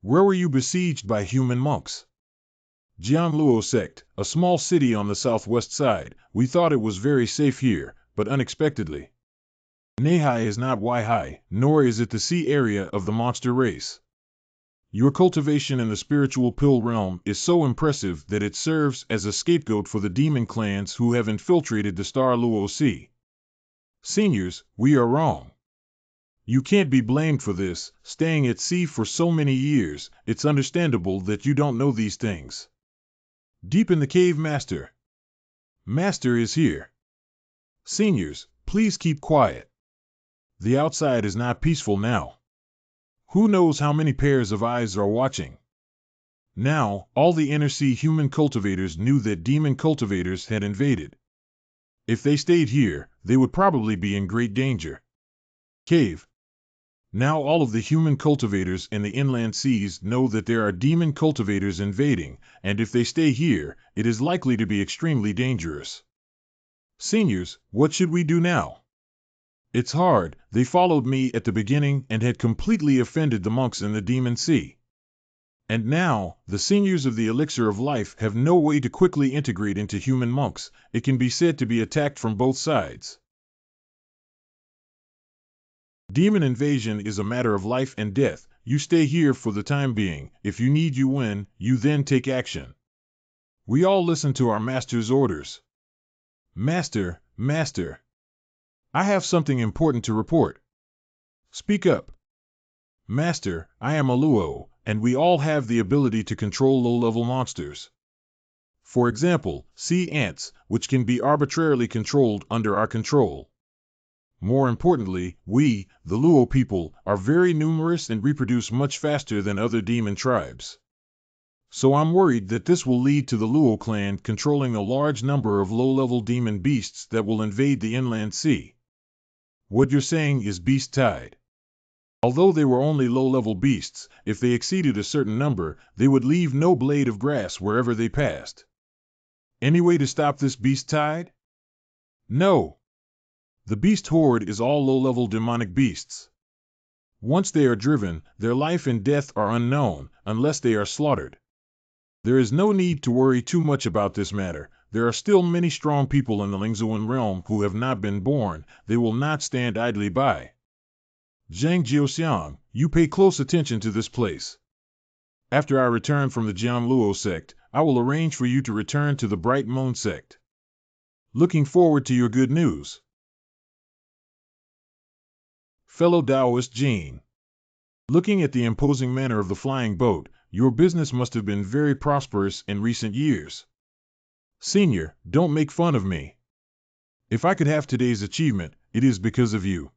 Where were you besieged by human monks? Jianluo sect, a small city on the southwest side. We thought it was very safe here, but unexpectedly. Nehai is not Waihai, nor is it the sea area of the monster race. Your cultivation in the spiritual pill realm is so impressive that it serves as a scapegoat for the demon clans who have infiltrated the Star Luo Sea. Seniors, we are wrong. You can't be blamed for this, staying at sea for so many years. It's understandable that you don't know these things. Deep in the cave, Master. Master is here. Seniors, please keep quiet. The outside is not peaceful now. Who knows how many pairs of eyes are watching? Now, all the inner sea human cultivators knew that demon cultivators had invaded. If they stayed here, they would probably be in great danger. Cave. Now all of the human cultivators in the inland seas know that there are demon cultivators invading, and if they stay here, it is likely to be extremely dangerous. Seniors, what should we do now? It's hard. They followed me at the beginning and had completely offended the monks in the demon sea. And now, the seniors of the elixir of life have no way to quickly integrate into human monks. It can be said to be attacked from both sides. Demon invasion is a matter of life and death. You stay here for the time being. If you need, you win, you then take action. We all listen to our master's orders. Master, master. I have something important to report. Speak up. Master, I am a Luo, and we all have the ability to control low-level monsters. For example, sea ants, which can be arbitrarily controlled under our control. More importantly, we, the Luo people, are very numerous and reproduce much faster than other demon tribes. So I'm worried that this will lead to the Luo clan controlling a large number of low-level demon beasts that will invade the inland sea. What you're saying is beast tide. Although they were only low-level beasts, if they exceeded a certain number, they would leave no blade of grass wherever they passed. Any way to stop this beast tide? No. The beast horde is all low-level demonic beasts. Once they are driven, their life and death are unknown, unless they are slaughtered. There is no need to worry too much about this matter. There are still many strong people in the Lingzuan realm who have not been born. They will not stand idly by. Zhang Jiuxiang, you pay close attention to this place. After I return from the Jianluo sect, I will arrange for you to return to the Bright Moon sect. Looking forward to your good news. Fellow Taoist Jean. Looking at the imposing manner of the flying boat, your business must have been very prosperous in recent years. Senior, don't make fun of me. If I could have today's achievement, it is because of you.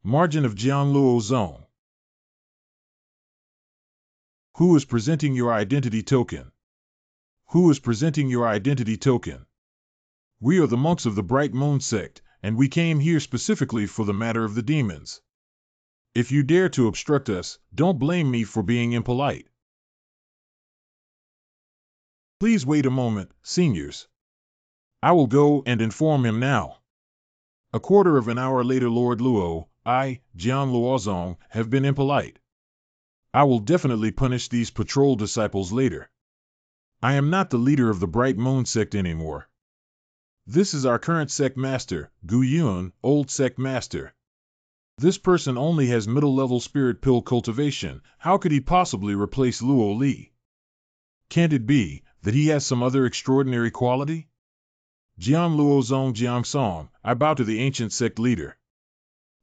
Margin of Jianluo Zone. Who is presenting your identity token? Who is presenting your identity token? We are the monks of the Bright Moon sect, and we came here specifically for the matter of the demons. If you dare to obstruct us, don't blame me for being impolite. Please wait a moment, seniors. I will go and inform him now. A quarter of an hour later, Lord Luo, I, Jian Luozong, have been impolite. I will definitely punish these patrol disciples later. I am not the leader of the Bright Moon sect anymore. This is our current sect master, Gu Yun, old sect master. This person only has middle-level spirit pill cultivation. How could he possibly replace Luo Li? Can't it be that he has some other extraordinary quality? Jian Luozong Jiangsong, I bow to the ancient sect leader.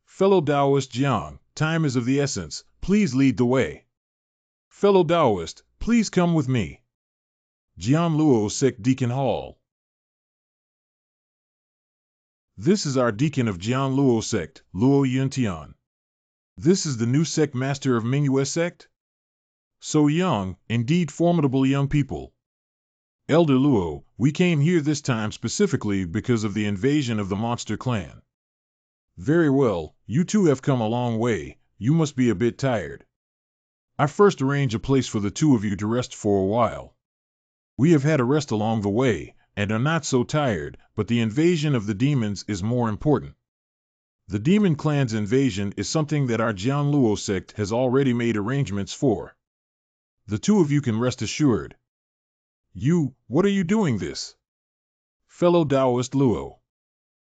Fellow Taoist Jiang, time is of the essence. Please lead the way. Fellow Taoist, please come with me. Jian Luo Sect Deacon Hall. This is our deacon of Jian Luo sect, Luo Yuntian. This is the new sect master of Mingyue sect? So young, indeed formidable young people. Elder Luo, we came here this time specifically because of the invasion of the monster clan. Very well, you two have come a long way, you must be a bit tired. I first arrange a place for the two of you to rest for a while. We have had a rest along the way, and are not so tired, but the invasion of the demons is more important. The demon clan's invasion is something that our Jianluo sect has already made arrangements for. The two of you can rest assured. You, what are you doing this? Fellow Taoist Luo.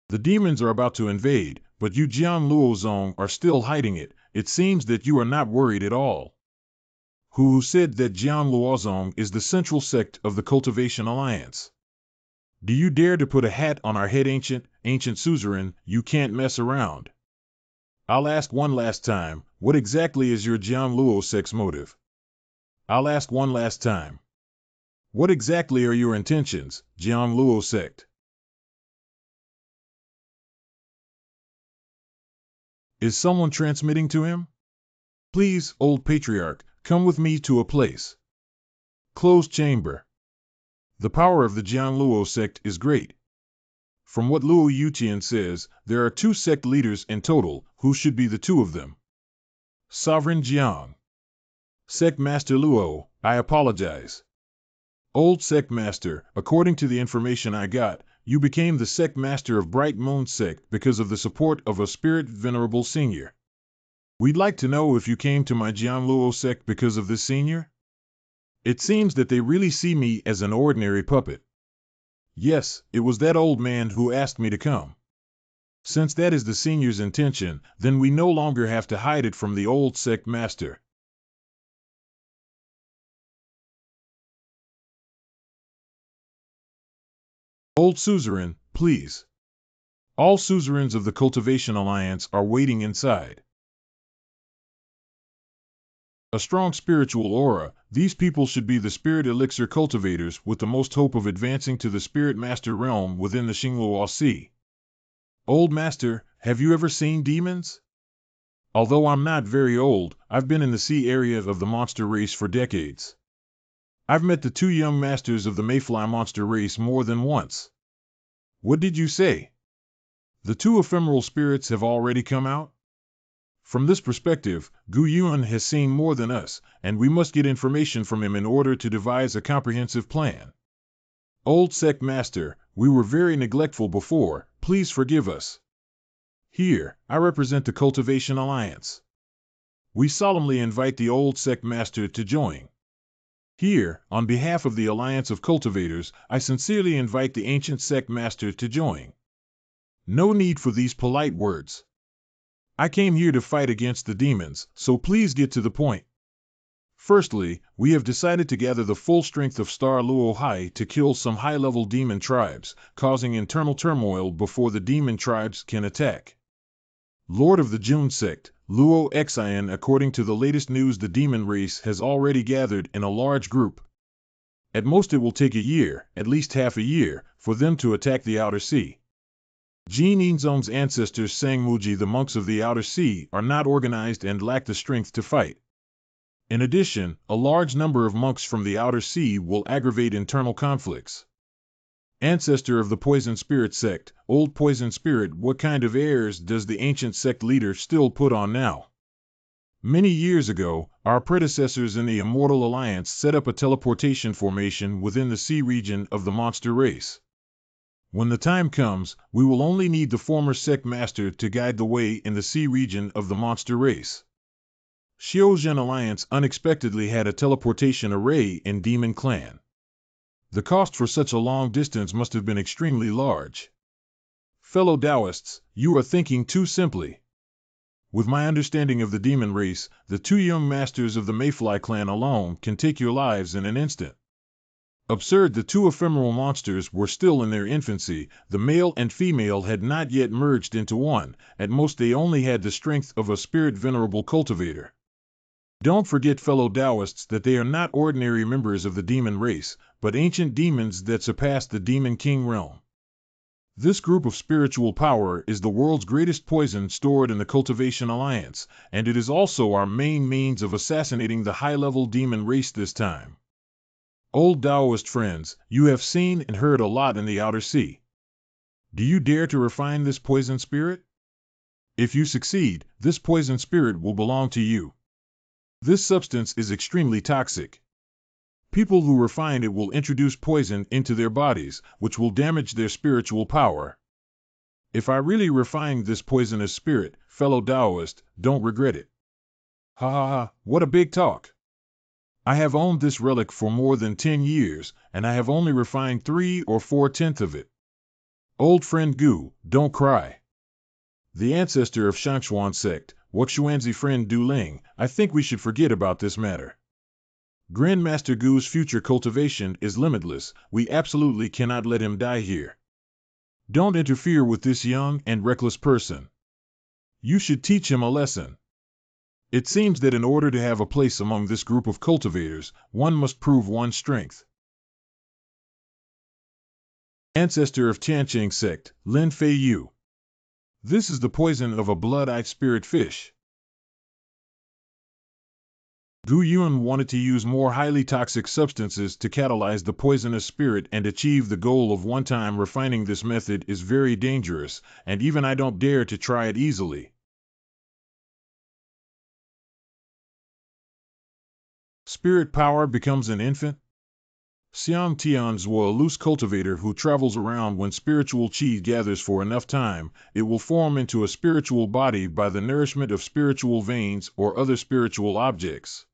The demons are about to invade, but you Jianluo Zong are still hiding it. It seems that you are not worried at all. Who said that Jianluo Zong is the central sect of the Cultivation Alliance? Do you dare to put a hat on our head, ancient suzerain? You can't mess around. I'll ask one last time, what exactly is your Jianluo sect's motive? I'll ask one last time. What exactly are your intentions, Jianluo sect? Is someone transmitting to him? Please, old patriarch, come with me to a place. Closed chamber. The power of the Jianluo sect is great. From what Luo Yutian says, there are 2 sect leaders in total. Who should be the 2 of them? Sovereign Jiang. Sect Master Luo, I apologize. Old Sect Master, according to the information I got, you became the Sect Master of Bright Moon Sect because of the support of a Spirit Venerable Senior. We'd like to know if you came to my Jianluo sect because of this senior? It seems that they really see me as an ordinary puppet. Yes, it was that old man who asked me to come. Since that is the senior's intention, then we no longer have to hide it from the old sect master. Old suzerain, please. All suzerains of the Cultivation Alliance are waiting inside. A strong spiritual aura, these people should be the spirit elixir cultivators with the most hope of advancing to the spirit master realm within the Xingluo Sea. Old master, have you ever seen demons? Although I'm not very old, I've been in the sea area of the monster race for decades. I've met the 2 young masters of the Mayfly monster race more than once. What did you say? The 2 ephemeral spirits have already come out? From this perspective, Gu Yuan has seen more than us, and we must get information from him in order to devise a comprehensive plan. Old Sect Master, we were very neglectful before, please forgive us. Here, I represent the Cultivation Alliance. We solemnly invite the Old Sect Master to join. Here, on behalf of the Alliance of Cultivators, I sincerely invite the Ancient Sect Master to join. No need for these polite words. I came here to fight against the demons, so please get to the point. Firstly, we have decided to gather the full strength of Star Luo Hai to kill some high-level demon tribes, causing internal turmoil before the demon tribes can attack. Lord of the June sect, Luo Exile. According to the latest news, the demon race has already gathered in a large group. At most it will take a year, at least half a year, for them to attack the Outer Sea. Jin Yinzong's ancestors Sangmuji, the monks of the Outer Sea, are not organized and lack the strength to fight. In addition, a large number of monks from the Outer Sea will aggravate internal conflicts. Ancestor of the Poison Spirit sect, Old Poison Spirit, what kind of airs does the ancient sect leader still put on now? Many years ago, our predecessors in the Immortal Alliance set up a teleportation formation within the sea region of the monster race. When the time comes, we will only need the former sect master to guide the way in the sea region of the monster race. Xiaozhen Alliance unexpectedly had a teleportation array in Demon Clan. The cost for such a long distance must have been extremely large. Fellow Taoists, you are thinking too simply. With my understanding of the demon race, the 2 young masters of the Mayfly clan alone can take your lives in an instant. Absurd, the 2 ephemeral monsters were still in their infancy, the male and female had not yet merged into one, at most they only had the strength of a spirit venerable cultivator. Don't forget, fellow Taoists, that they are not ordinary members of the demon race, but ancient demons that surpass the demon king realm. This group of spiritual power is the world's greatest poison stored in the Cultivation Alliance, and it is also our main means of assassinating the high-level demon race this time. Old Taoist friends, you have seen and heard a lot in the outer sea. Do you dare to refine this poison spirit? If you succeed, this poison spirit will belong to you. This substance is extremely toxic. People who refine it will introduce poison into their bodies, which will damage their spiritual power. If I really refine this poisonous spirit, fellow Taoist, don't regret it. Ha ha ha, what a big talk. I have owned this relic for more than 10 years, and I have only refined 3 or 4/10 of it. Old friend Gu, don't cry. The ancestor of Shangshuan sect, Wuxuanzi friend Du Ling, I think we should forget about this matter. Grandmaster Gu's future cultivation is limitless, we absolutely cannot let him die here. Don't interfere with this young and reckless person. You should teach him a lesson. It seems that in order to have a place among this group of cultivators, one must prove one's strength. Ancestor of Tianqing sect, Lin Fei Yu. This is the poison of a blood-eyed spirit fish. Gu Yun wanted to use more highly toxic substances to catalyze the poisonous spirit and achieve the goal of one-time refining. This method is very dangerous, and even I don't dare to try it easily. Spirit power becomes an infant? Xiang Tianzhuo, a loose cultivator who travels around when spiritual qi gathers for enough time, it will form into a spiritual body by the nourishment of spiritual veins or other spiritual objects.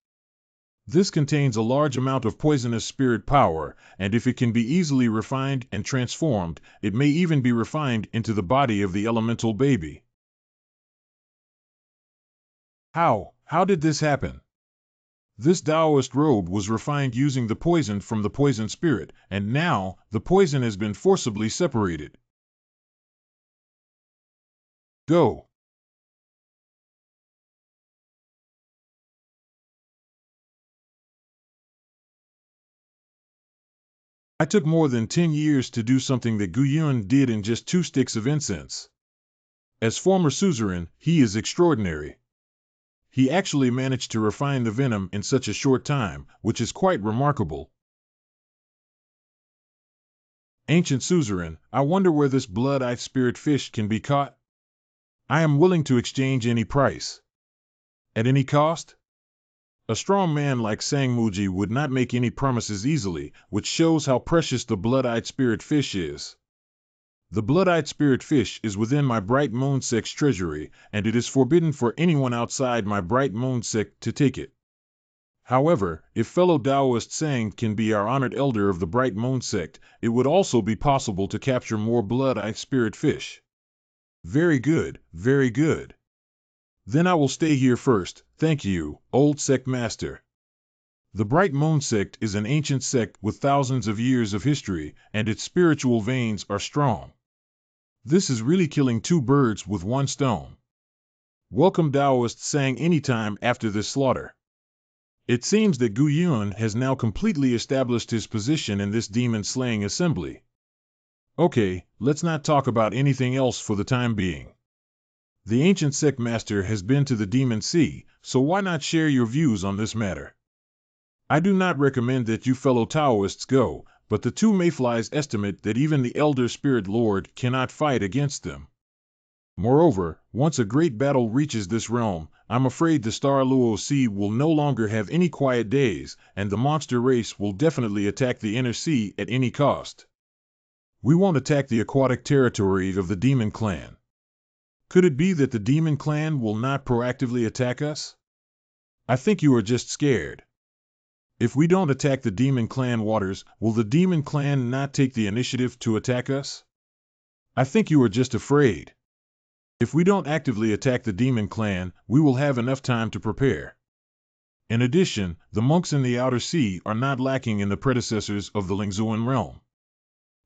This contains a large amount of poisonous spirit power, and if it can be easily refined and transformed, it may even be refined into the body of the elemental baby. How did this happen? This Taoist robe was refined using the poison from the poison spirit, and now the poison has been forcibly separated. Go. I took more than 10 years to do something that Gu Yun did in just 2 sticks of incense. As former suzerain, he is extraordinary. He actually managed to refine the venom in such a short time, which is quite remarkable. Ancient suzerain, I wonder where this blood-eyed spirit fish can be caught? I am willing to exchange any price. At any cost? A strong man like Sangmuji would not make any promises easily, which shows how precious the blood-eyed spirit fish is. The blood-eyed spirit fish is within my Bright Moon sect's treasury, and it is forbidden for anyone outside my Bright Moon sect to take it. However, if fellow Taoist Sang can be our honored elder of the Bright Moon sect, it would also be possible to capture more blood-eyed spirit fish. Very good, very good. Then I will stay here first, thank you, old sect master. The Bright Moon sect is an ancient sect with thousands of years of history, and its spiritual veins are strong. This is really killing 2 birds with 1 stone. Welcome Taoist Sang anytime after this slaughter. It seems that Gu Yun has now completely established his position in this demon-slaying assembly. Okay, let's not talk about anything else for the time being. The ancient sect master has been to the Demon Sea, so why not share your views on this matter? I do not recommend that you fellow Taoists go, but the 2 mayflies estimate that even the Elder Spirit Lord cannot fight against them. Moreover, once a great battle reaches this realm, I'm afraid the Star Luo Sea will no longer have any quiet days, and the monster race will definitely attack the inner sea at any cost. We won't attack the aquatic territory of the Demon Clan. Could it be that the Demon Clan will not proactively attack us? I think you are just scared. If we don't attack the Demon Clan waters, will the Demon Clan not take the initiative to attack us? I think you are just afraid. If we don't actively attack the Demon Clan, we will have enough time to prepare. In addition, the monks in the Outer Sea are not lacking in the predecessors of the Lingzuan realm.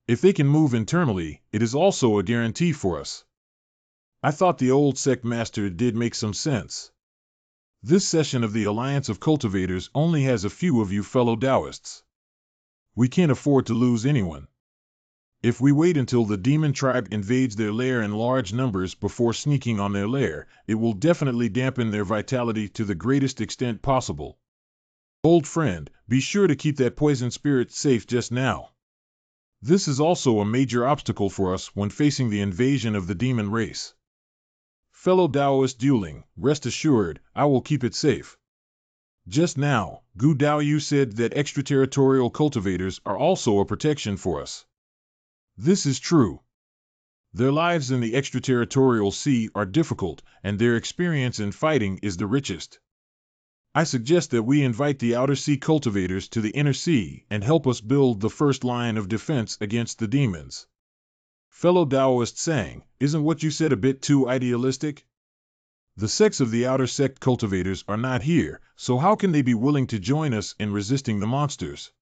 If they can move internally, it is also a guarantee for us. I thought the old sect master did make some sense. This session of the Alliance of Cultivators only has a few of you fellow Taoists. We can't afford to lose anyone. If we wait until the demon tribe invades their lair in large numbers before sneaking on their lair, it will definitely dampen their vitality to the greatest extent possible. Old friend, be sure to keep that poison spirit safe just now. This is also a major obstacle for us when facing the invasion of the demon race. Fellow Taoist dueling, rest assured, I will keep it safe. Just now, Gu Daoyu said that extraterritorial cultivators are also a protection for us. This is true. Their lives in the extraterritorial sea are difficult, and their experience in fighting is the richest. I suggest that we invite the outer sea cultivators to the inner sea and help us build the first line of defense against the demons. Fellow Taoist sang, isn't what you said a bit too idealistic? The sects of the outer sect cultivators are not here, so how can they be willing to join us in resisting the monsters?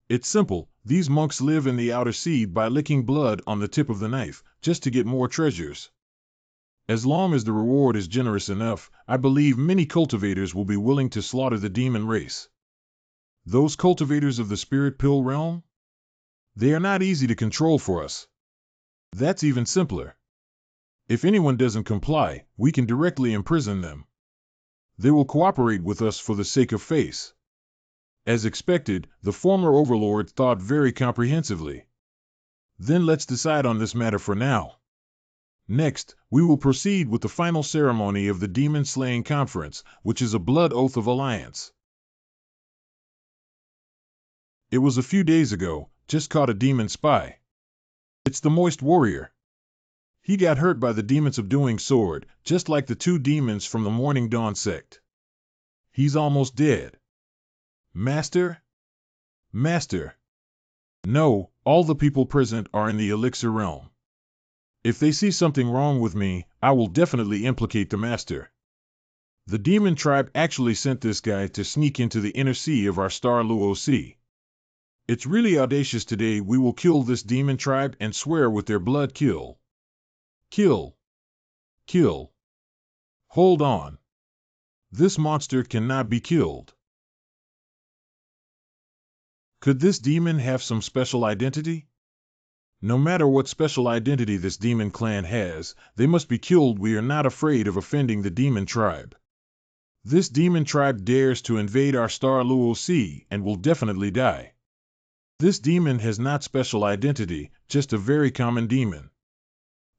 It's simple, these monks live in the outer sea by licking blood on the tip of the knife, just to get more treasures. As long as the reward is generous enough, I believe many cultivators will be willing to slaughter the demon race. Those cultivators of the spirit pill realm? They are not easy to control for us. That's even simpler. If anyone doesn't comply, we can directly imprison them. They will cooperate with us for the sake of face. As expected, the former overlord thought very comprehensively. Then let's decide on this matter for now. Next, we will proceed with the final ceremony of the demon-slaying conference, which is a blood oath of alliance. It was a few days ago, just caught a demon spy. It's the moist warrior. He got hurt by the demon subduing sword, just like the two demons from the Morning Dawn sect. He's almost dead. Master? Master. No, all the people present are in the elixir realm. If they see something wrong with me, I will definitely implicate the master. The demon tribe actually sent this guy to sneak into the inner sea of our star Luo Sea. It's really audacious. Today we will kill this demon tribe and swear with their blood kill. Kill. Kill. Hold on. This monster cannot be killed. Could this demon have some special identity? No matter what special identity this demon clan has, they must be killed. We are not afraid of offending the demon tribe. This demon tribe dares to invade our star Luo Sea and will definitely die. This demon has not special identity, just a very common demon.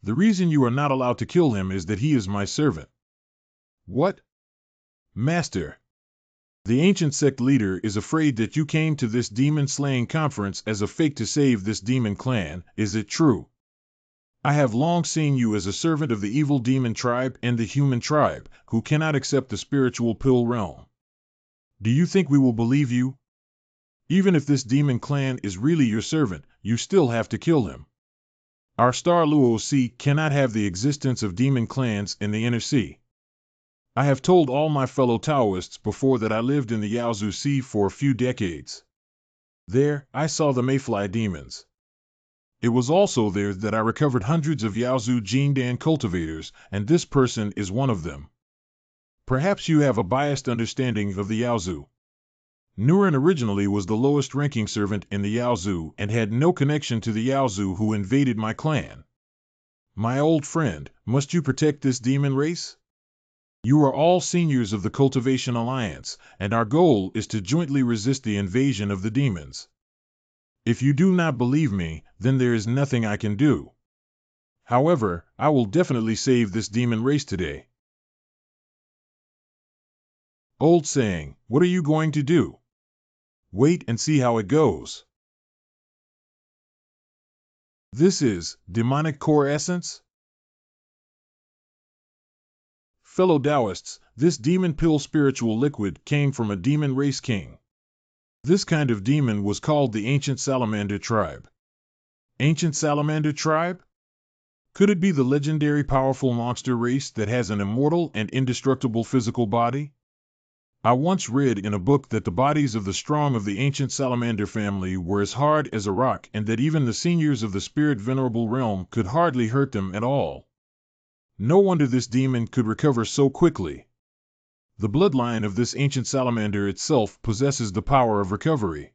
The reason you are not allowed to kill him is that he is my servant. What? Master. The ancient sect leader is afraid that you came to this demon-slaying conference as a fake to save this demon clan. Is it true? I have long seen you as a servant of the evil demon tribe and the human tribe, who cannot accept the spiritual pill realm. Do you think we will believe you? Even if this demon clan is really your servant, you still have to kill him. Our star Luo Sea cannot have the existence of demon clans in the inner sea. I have told all my fellow Taoists before that I lived in the Yaozu Sea for a few decades. There, I saw the mayfly demons. It was also there that I recovered hundreds of Yaozu Jingdan cultivators, and this person is one of them. Perhaps you have a biased understanding of the Yaozu. Nuren originally was the lowest ranking servant in the Yaozu and had no connection to the Yaozu who invaded my clan. My old friend, must you protect this demon race? You are all seniors of the Cultivation Alliance, and our goal is to jointly resist the invasion of the demons. If you do not believe me, then there is nothing I can do. However, I will definitely save this demon race today. Old saying, what are you going to do? Wait and see how it goes. This is demonic core essence? Fellow Taoists, this demon pill spiritual liquid came from a demon race king. This kind of demon was called the ancient salamander tribe. Ancient salamander tribe? Could it be the legendary powerful monster race that has an immortal and indestructible physical body? I once read in a book that the bodies of the strong of the ancient salamander family were as hard as a rock and that even the seniors of the spirit venerable realm could hardly hurt them at all. No wonder this demon could recover so quickly. The bloodline of this ancient salamander itself possesses the power of recovery.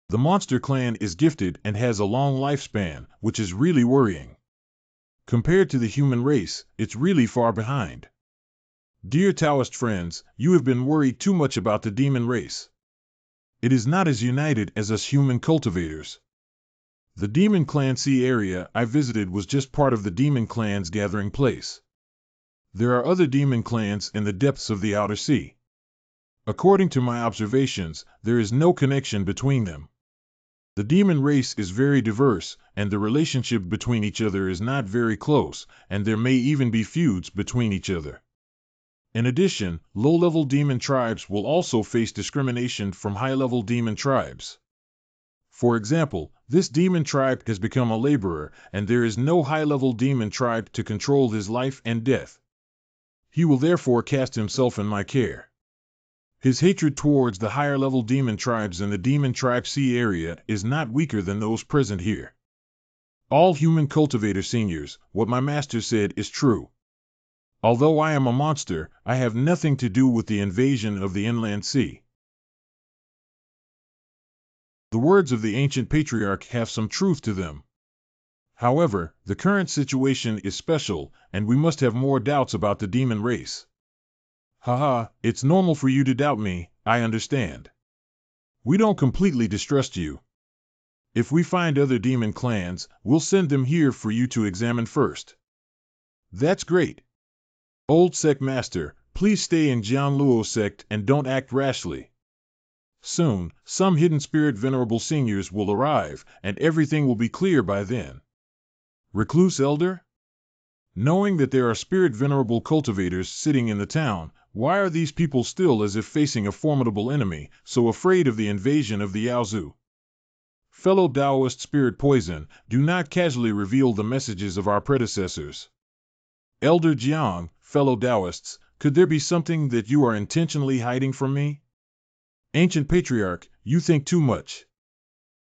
The monster clan is gifted and has a long lifespan, which is really worrying. Compared to the human race, it's really far behind. Dear Taoist friends, you have been worried too much about the demon race. It is not as united as us human cultivators. The Demon Clan Sea area I visited was just part of the demon clan's gathering place. There are other demon clans in the depths of the outer sea. According to my observations, there is no connection between them. The demon race is very diverse, and the relationship between each other is not very close, and there may even be feuds between each other. In addition, low-level demon tribes will also face discrimination from high-level demon tribes. For example, this demon tribe has become a laborer, and there is no high-level demon tribe to control his life and death. He will therefore cast himself in my care. His hatred towards the higher-level demon tribes in the Demon Tribe Sea area is not weaker than those present here. All human cultivator seniors, what my master said is true. Although I am a monster, I have nothing to do with the invasion of the inland sea. The words of the ancient patriarch have some truth to them. However, the current situation is special, and we must have more doubts about the demon race. Haha, it's normal for you to doubt me, I understand. We don't completely distrust you. If we find other demon clans, we'll send them here for you to examine first. That's great. Old sect master, please stay in Jianluo sect and don't act rashly. Soon, some hidden spirit venerable seniors will arrive, and everything will be clear by then. Recluse elder? Knowing that there are spirit venerable cultivators sitting in the town, why are these people still as if facing a formidable enemy, so afraid of the invasion of the Yaozu? Fellow Taoist spirit poison, do not casually reveal the messages of our predecessors. Elder Jiang, fellow Taoists, could there be something that you are intentionally hiding from me? Ancient Patriarch, you think too much.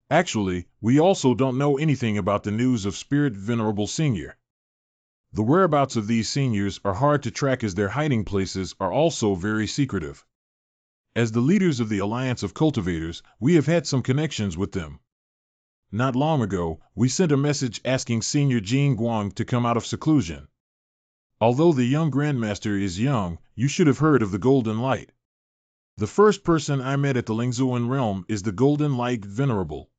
Actually, we also don't know anything about the news of Spirit Venerable Senior. The whereabouts of these seniors are hard to track as their hiding places are also very secretive. As the leaders of the Alliance of Cultivators, we have had some connections with them. Not long ago, we sent a message asking Senior Jing Guang to come out of seclusion. Although the young Grandmaster is young, you should have heard of the Golden Light. The first person I met at the Lingzuan realm is the Golden Light Venerable.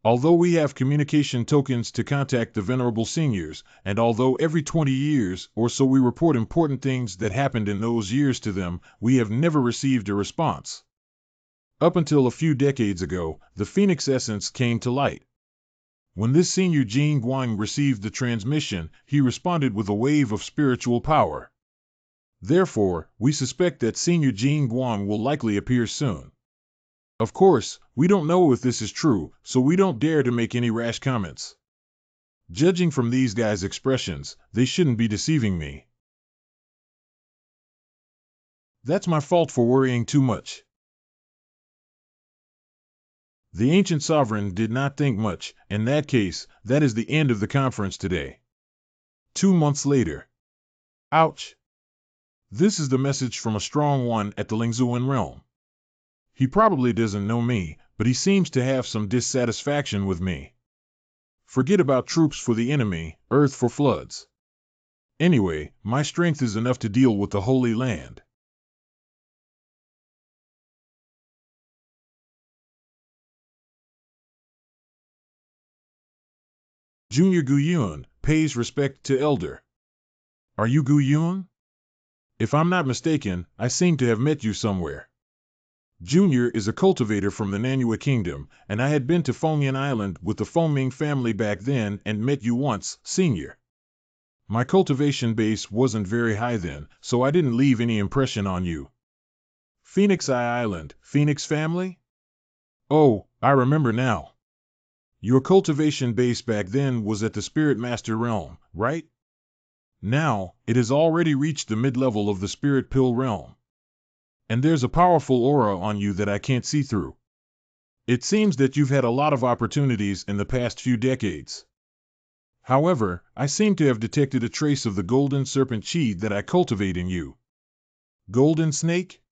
Although we have communication tokens to contact the Venerable Seniors, and although every 20 years or so we report important things that happened in those years to them, we have never received a response. Up until a few decades ago, the Phoenix Essence came to light. When this Senior Jing Guang received the transmission, he responded with a wave of spiritual power. Therefore, we suspect that Senior Jing Guang will likely appear soon. Of course, we don't know if this is true, so we don't dare to make any rash comments. Judging from these guys' expressions, they shouldn't be deceiving me. That's my fault for worrying too much. The ancient sovereign did not think much. In that case, that is the end of the conference today. 2 months later. Ouch! This is the message from a strong one at the Lingzuan realm. He probably doesn't know me, but he seems to have some dissatisfaction with me. Forget about troops for the enemy, earth for floods. Anyway, my strength is enough to deal with the Holy Land. Junior Guyun pays respect to Elder. Are you Guyun? If I'm not mistaken, I seem to have met you somewhere. Junior is a cultivator from the Nanyue Kingdom, and I had been to Fengyan Island with the Fengming family back then and met you once, Senior. My cultivation base wasn't very high then, so I didn't leave any impression on you. Phoenix Eye Island, Phoenix family? Oh, I remember now. Your cultivation base back then was at the Spirit Master realm, right? Now, it has already reached the mid-level of the Spirit Pill realm. And there's a powerful aura on you that I can't see through. It seems that you've had a lot of opportunities in the past few decades. However, I seem to have detected a trace of the golden serpent chi that I cultivate in you. Golden snake?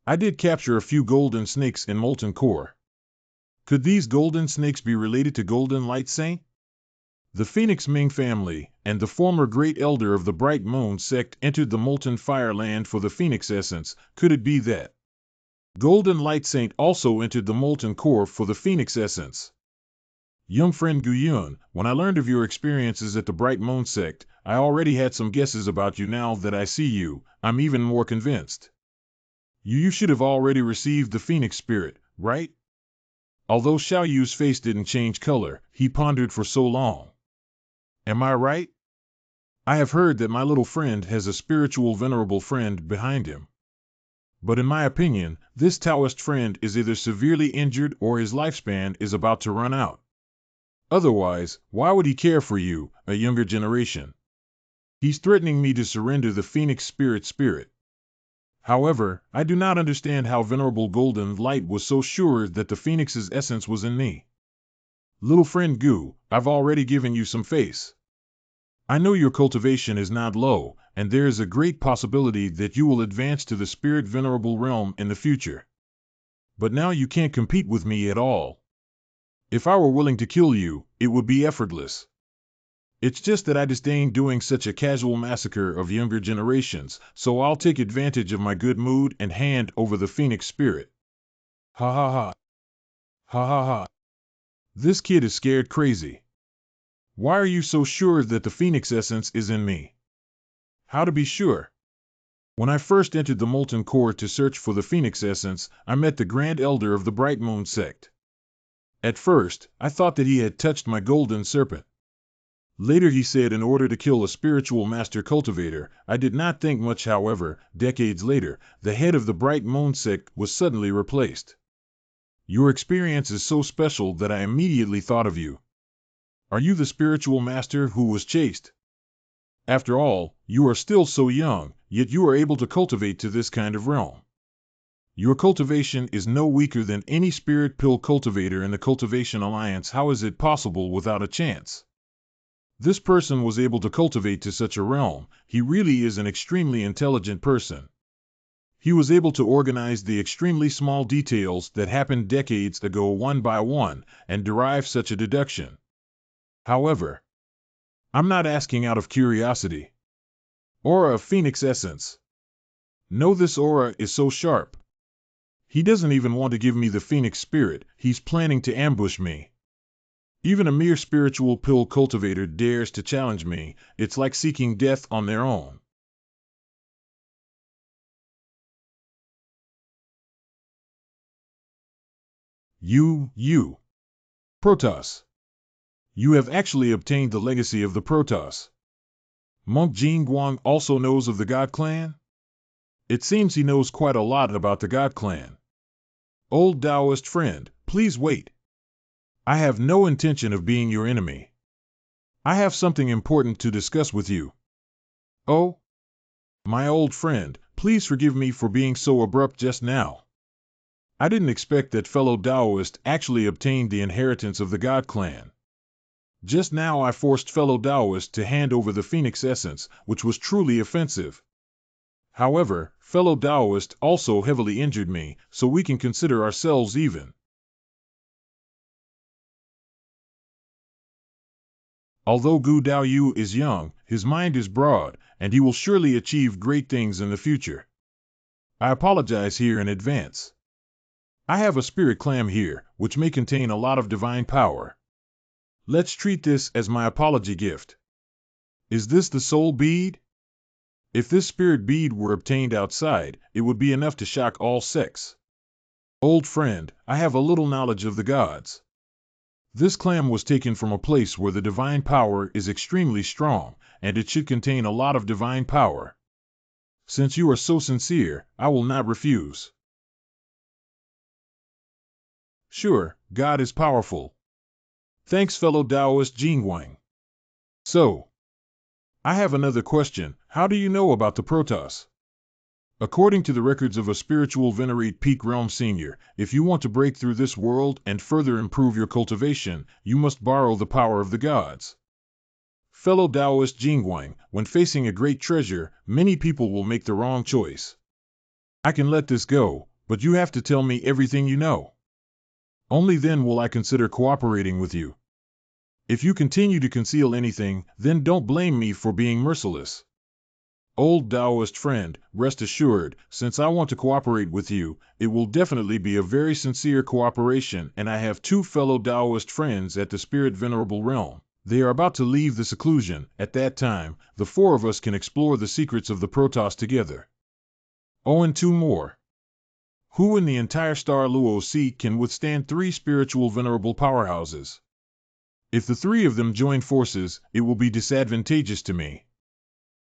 I did capture a few golden snakes in Molten Core. Could these golden snakes be related to Golden Light Saint? The Phoenix Ming family and the former Great Elder of the Bright Moon sect entered the Molten Fire Land for the Phoenix Essence. Could it be that Golden Light Saint also entered the Molten Core for the Phoenix Essence? Young friend Guyun, when I learned of your experiences at the Bright Moon sect, I already had some guesses about you. Now that I see you, I'm even more convinced. You should have already received the Phoenix Spirit, right? Although Xiao Yu's face didn't change color, he pondered for so long. Am I right? I have heard that my little friend has a spiritual venerable friend behind him. But in my opinion, this Taoist friend is either severely injured or his lifespan is about to run out. Otherwise, why would he care for you, a younger generation? He's threatening me to surrender the Phoenix Spirit. However, I do not understand how Venerable Golden Light was so sure that the Phoenix's essence was in me. Little friend Gu, I've already given you some face. I know your cultivation is not low, and there is a great possibility that you will advance to the Spirit Venerable realm in the future. But now you can't compete with me at all. If I were willing to kill you, it would be effortless. It's just that I disdain doing such a casual massacre of younger generations, so I'll take advantage of my good mood and hand over the Phoenix Spirit. Ha ha ha. Ha ha ha. This kid is scared crazy. Why are you so sure that the Phoenix Essence is in me? How to be sure? When I first entered the Molten Core to search for the Phoenix Essence, I met the Grand Elder of the Bright Moon sect. At first, I thought that he had touched my golden serpent. Later he said in order to kill a spiritual master cultivator. I did not think much. However, decades later, the head of the Bright Moon sect was suddenly replaced. Your experience is so special that I immediately thought of you. Are you the spiritual master who was chased? After all, you are still so young, yet you are able to cultivate to this kind of realm. Your cultivation is no weaker than any spirit pill cultivator in the Cultivation Alliance. How is it possible without a chance? This person was able to cultivate to such a realm. He really is an extremely intelligent person. He was able to organize the extremely small details that happened decades ago one by one, and derive such a deduction. However, I'm not asking out of curiosity. Aura of Phoenix Essence. No, this aura is so sharp. He doesn't even want to give me the Phoenix Spirit. He's planning to ambush me. Even a mere spiritual pill cultivator dares to challenge me. It's like seeking death on their own. You. Protoss. You have actually obtained the legacy of the Protoss. Monk Jing Guang also knows of the God Clan? It seems he knows quite a lot about the God Clan. Old Taoist friend, please wait. I have no intention of being your enemy. I have something important to discuss with you. Oh? My old friend, please forgive me for being so abrupt just now. I didn't expect that fellow Taoist actually obtained the inheritance of the God Clan. Just now I forced fellow Taoist to hand over the Phoenix Essence, which was truly offensive. However, fellow Taoist also heavily injured me, so we can consider ourselves even. Although Gu Daoyu is young, his mind is broad, and he will surely achieve great things in the future. I apologize here in advance. I have a spirit clam here, which may contain a lot of divine power. Let's treat this as my apology gift. Is this the soul bead? If this spirit bead were obtained outside, it would be enough to shock all sects. Old friend, I have a little knowledge of the gods. This clam was taken from a place where the divine power is extremely strong, and it should contain a lot of divine power. Since you are so sincere, I will not refuse. Sure, God is powerful. Thanks, fellow Taoist Jingwang. So, I have another question. How do you know about the Protoss? According to the records of a spiritual venerate Peak Realm Senior, if you want to break through this world and further improve your cultivation, you must borrow the power of the gods. Fellow Taoist Jingwang, when facing a great treasure, many people will make the wrong choice. I can let this go, but you have to tell me everything you know. Only then will I consider cooperating with you. If you continue to conceal anything, then don't blame me for being merciless. Old Taoist friend, rest assured, since I want to cooperate with you, it will definitely be a very sincere cooperation, and I have two fellow Taoist friends at the Spirit Venerable Realm. They are about to leave the seclusion. At that time, the four of us can explore the secrets of the Protoss together. Oh, and two more. Who in the entire Star Luo can withstand three spiritual venerable powerhouses? If the three of them join forces, it will be disadvantageous to me.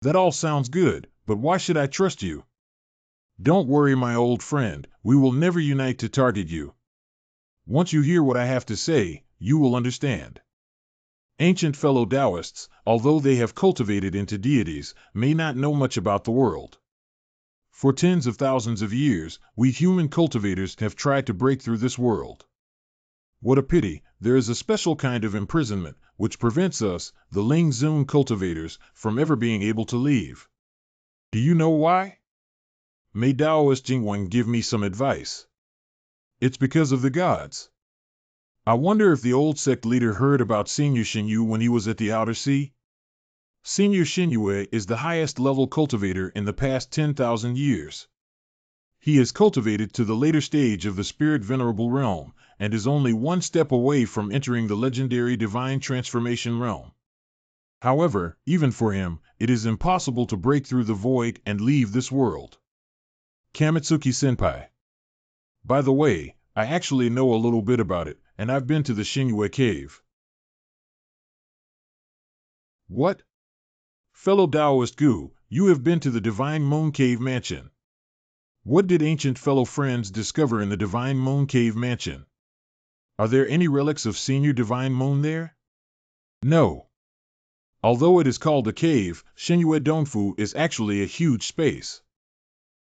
That all sounds good, but why should I trust you? Don't worry, my old friend, we will never unite to target you. Once you hear what I have to say, you will understand. Ancient fellow Taoists, although they have cultivated into deities, may not know much about the world. For tens of thousands of years, we human cultivators have tried to break through this world. What a pity, there is a special kind of imprisonment, which prevents us, the Ling Zun cultivators, from ever being able to leave. Do you know why? May Taoist Jingwang give me some advice. It's because of the gods. I wonder if the old sect leader heard about Senior Xinyu when he was at the Outer Sea? Senior Xinyu is the highest level cultivator in the past 10,000 years. He has cultivated to the later stage of the Spirit Venerable Realm, and is only one step away from entering the legendary Divine Transformation Realm. However, even for him, it is impossible to break through the void and leave this world. Kamitsuki-senpai. By the way, I actually know a little bit about it, and I've been to the Xinyu cave. What? Fellow Taoist Gu, you have been to the Divine Moon Cave Mansion. What did ancient fellow friends discover in the Divine Moon Cave Mansion? Are there any relics of Senior Divine Moon there? No. Although it is called a cave, Xinyu Dongfu is actually a huge space.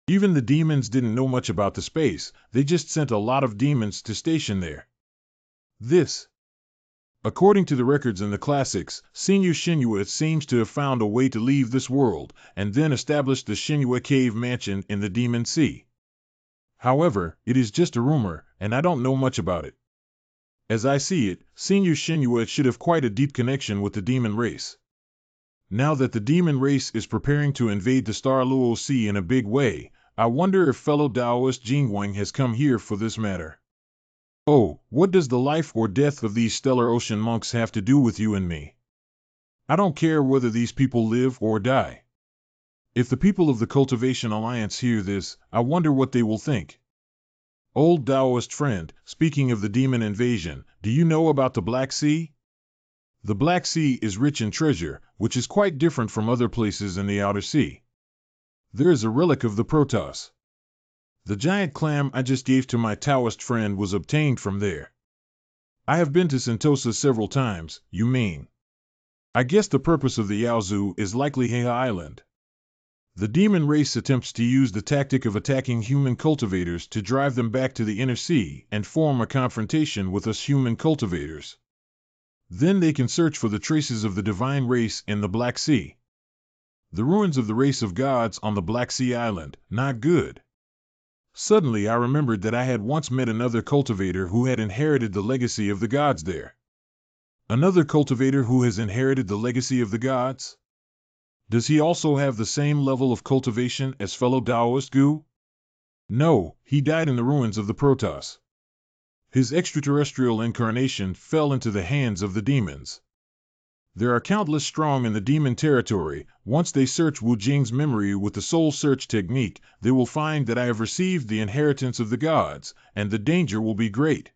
Even the demons didn't know much about the space, they just sent a lot of demons to station there. According to the records in the classics, Senior Xinyu seems to have found a way to leave this world, and then established the Xinyu Cave Mansion in the Demon Sea. However, it is just a rumor, and I don't know much about it. As I see it, Senior Xinyu should have quite a deep connection with the demon race. Now that the demon race is preparing to invade the Star Luo Sea in a big way, I wonder if fellow Taoist Jingwang has come here for this matter. Oh, what does the life or death of these stellar ocean monks have to do with you and me? I don't care whether these people live or die. If the people of the Cultivation Alliance hear this, I wonder what they will think. Old Taoist friend, speaking of the demon invasion, do you know about the Black Sea? The Black Sea is rich in treasure, which is quite different from other places in the Outer Sea. There is a relic of the Protoss. The giant clam I just gave to my Taoist friend was obtained from there. I have been to Sentosa several times, you mean. I guess the purpose of the Yaozu is likely Heha Island. The demon race attempts to use the tactic of attacking human cultivators to drive them back to the inner sea and form a confrontation with us human cultivators. Then they can search for the traces of the divine race in the Black Sea. The ruins of the race of gods on the Black Sea Island, not good. Suddenly I remembered that I had once met another cultivator who had inherited the legacy of the gods there. Another cultivator who has inherited the legacy of the gods? Does he also have the same level of cultivation as fellow Taoist Gu? No, he died in the ruins of the Protoss. His extraterrestrial incarnation fell into the hands of the demons. There are countless strong in the demon territory. Once they search Wu Jing's memory with the soul search technique, they will find that I have received the inheritance of the gods, and the danger will be great.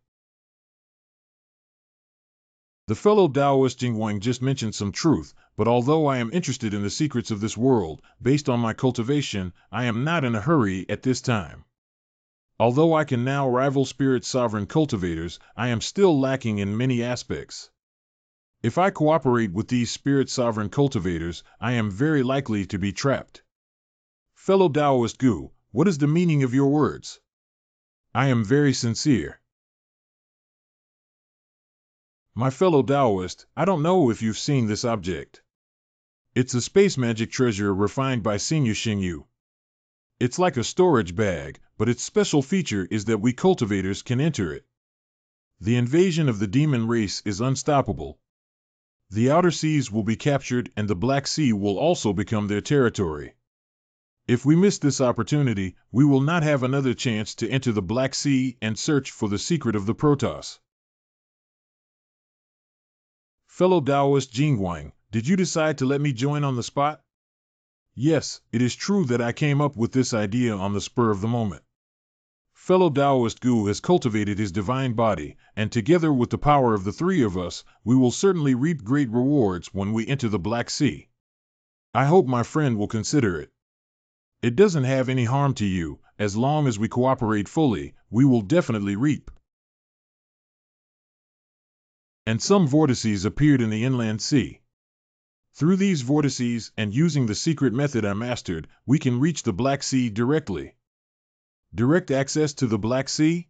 The fellow Taoist Jingwang just mentioned some truth, but although I am interested in the secrets of this world, based on my cultivation, I am not in a hurry at this time. Although I can now rival spirit sovereign cultivators, I am still lacking in many aspects. If I cooperate with these spirit sovereign cultivators, I am very likely to be trapped. Fellow Taoist Gu, what is the meaning of your words? I am very sincere. My fellow Taoist, I don't know if you've seen this object. It's a space magic treasure refined by Senior Xinyu. It's like a storage bag, but its special feature is that we cultivators can enter it. The invasion of the demon race is unstoppable. The outer seas will be captured and the Black Sea will also become their territory. If we miss this opportunity, we will not have another chance to enter the Black Sea and search for the secret of the Protoss. Fellow Taoist Jingguang, did you decide to let me join on the spot? Yes, it is true that I came up with this idea on the spur of the moment. Fellow Taoist Gu has cultivated his divine body, and together with the power of the three of us, we will certainly reap great rewards when we enter the Black Sea. I hope my friend will consider it. It doesn't have any harm to you. As long as we cooperate fully, we will definitely reap. And some vortices appeared in the inland sea. Through these vortices and using the secret method I mastered, we can reach the Black Sea directly. Direct access to the Black Sea?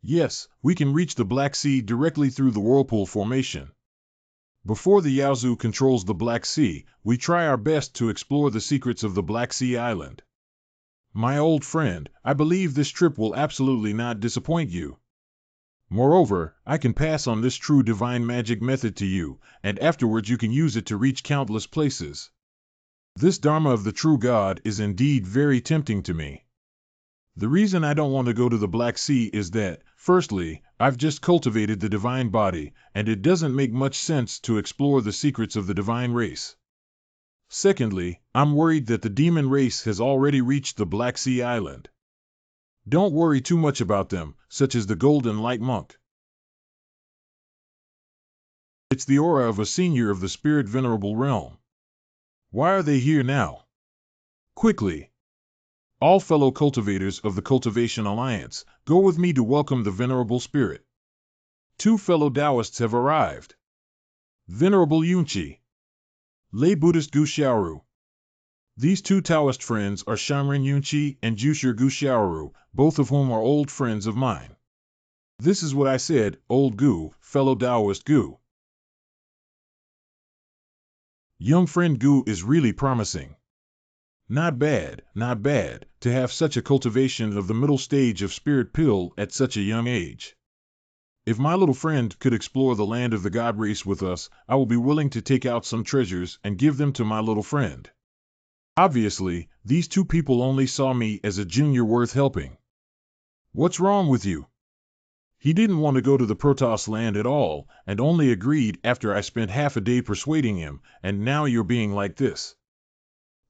Yes, we can reach the Black Sea directly through the whirlpool formation. Before the Yaozu controls the Black Sea, we try our best to explore the secrets of the Black Sea Island. My old friend, I believe this trip will absolutely not disappoint you. Moreover, I can pass on this true divine magic method to you, and afterwards you can use it to reach countless places. This Dharma of the true God is indeed very tempting to me. The reason I don't want to go to the Black Sea is that, firstly, I've just cultivated the divine body, and it doesn't make much sense to explore the secrets of the divine race. Secondly, I'm worried that the demon race has already reached the Black Sea Island. Don't worry too much about them, such as the Golden Light Monk. It's the aura of a senior of the Spirit Venerable Realm. Why are they here now? Quickly! All fellow cultivators of the Cultivation Alliance, go with me to welcome the Venerable Spirit. 2 fellow Taoists have arrived. Venerable Yunqi. Lay Buddhist Gu Xiaoru. These 2 Taoist friends are Shamrin Yunqi and Jushir Gu Xiaoru, both of whom are old friends of mine. This is what I said, old Gu, fellow Taoist Gu. Young friend Gu is really promising. Not bad, to have such a cultivation of the middle stage of spirit pill at such a young age. If my little friend could explore the land of the God race with us, I will be willing to take out some treasures and give them to my little friend. Obviously, these 2 people only saw me as a junior worth helping. What's wrong with you? He didn't want to go to the Protoss land at all, and only agreed after I spent half a day persuading him, and now you're being like this.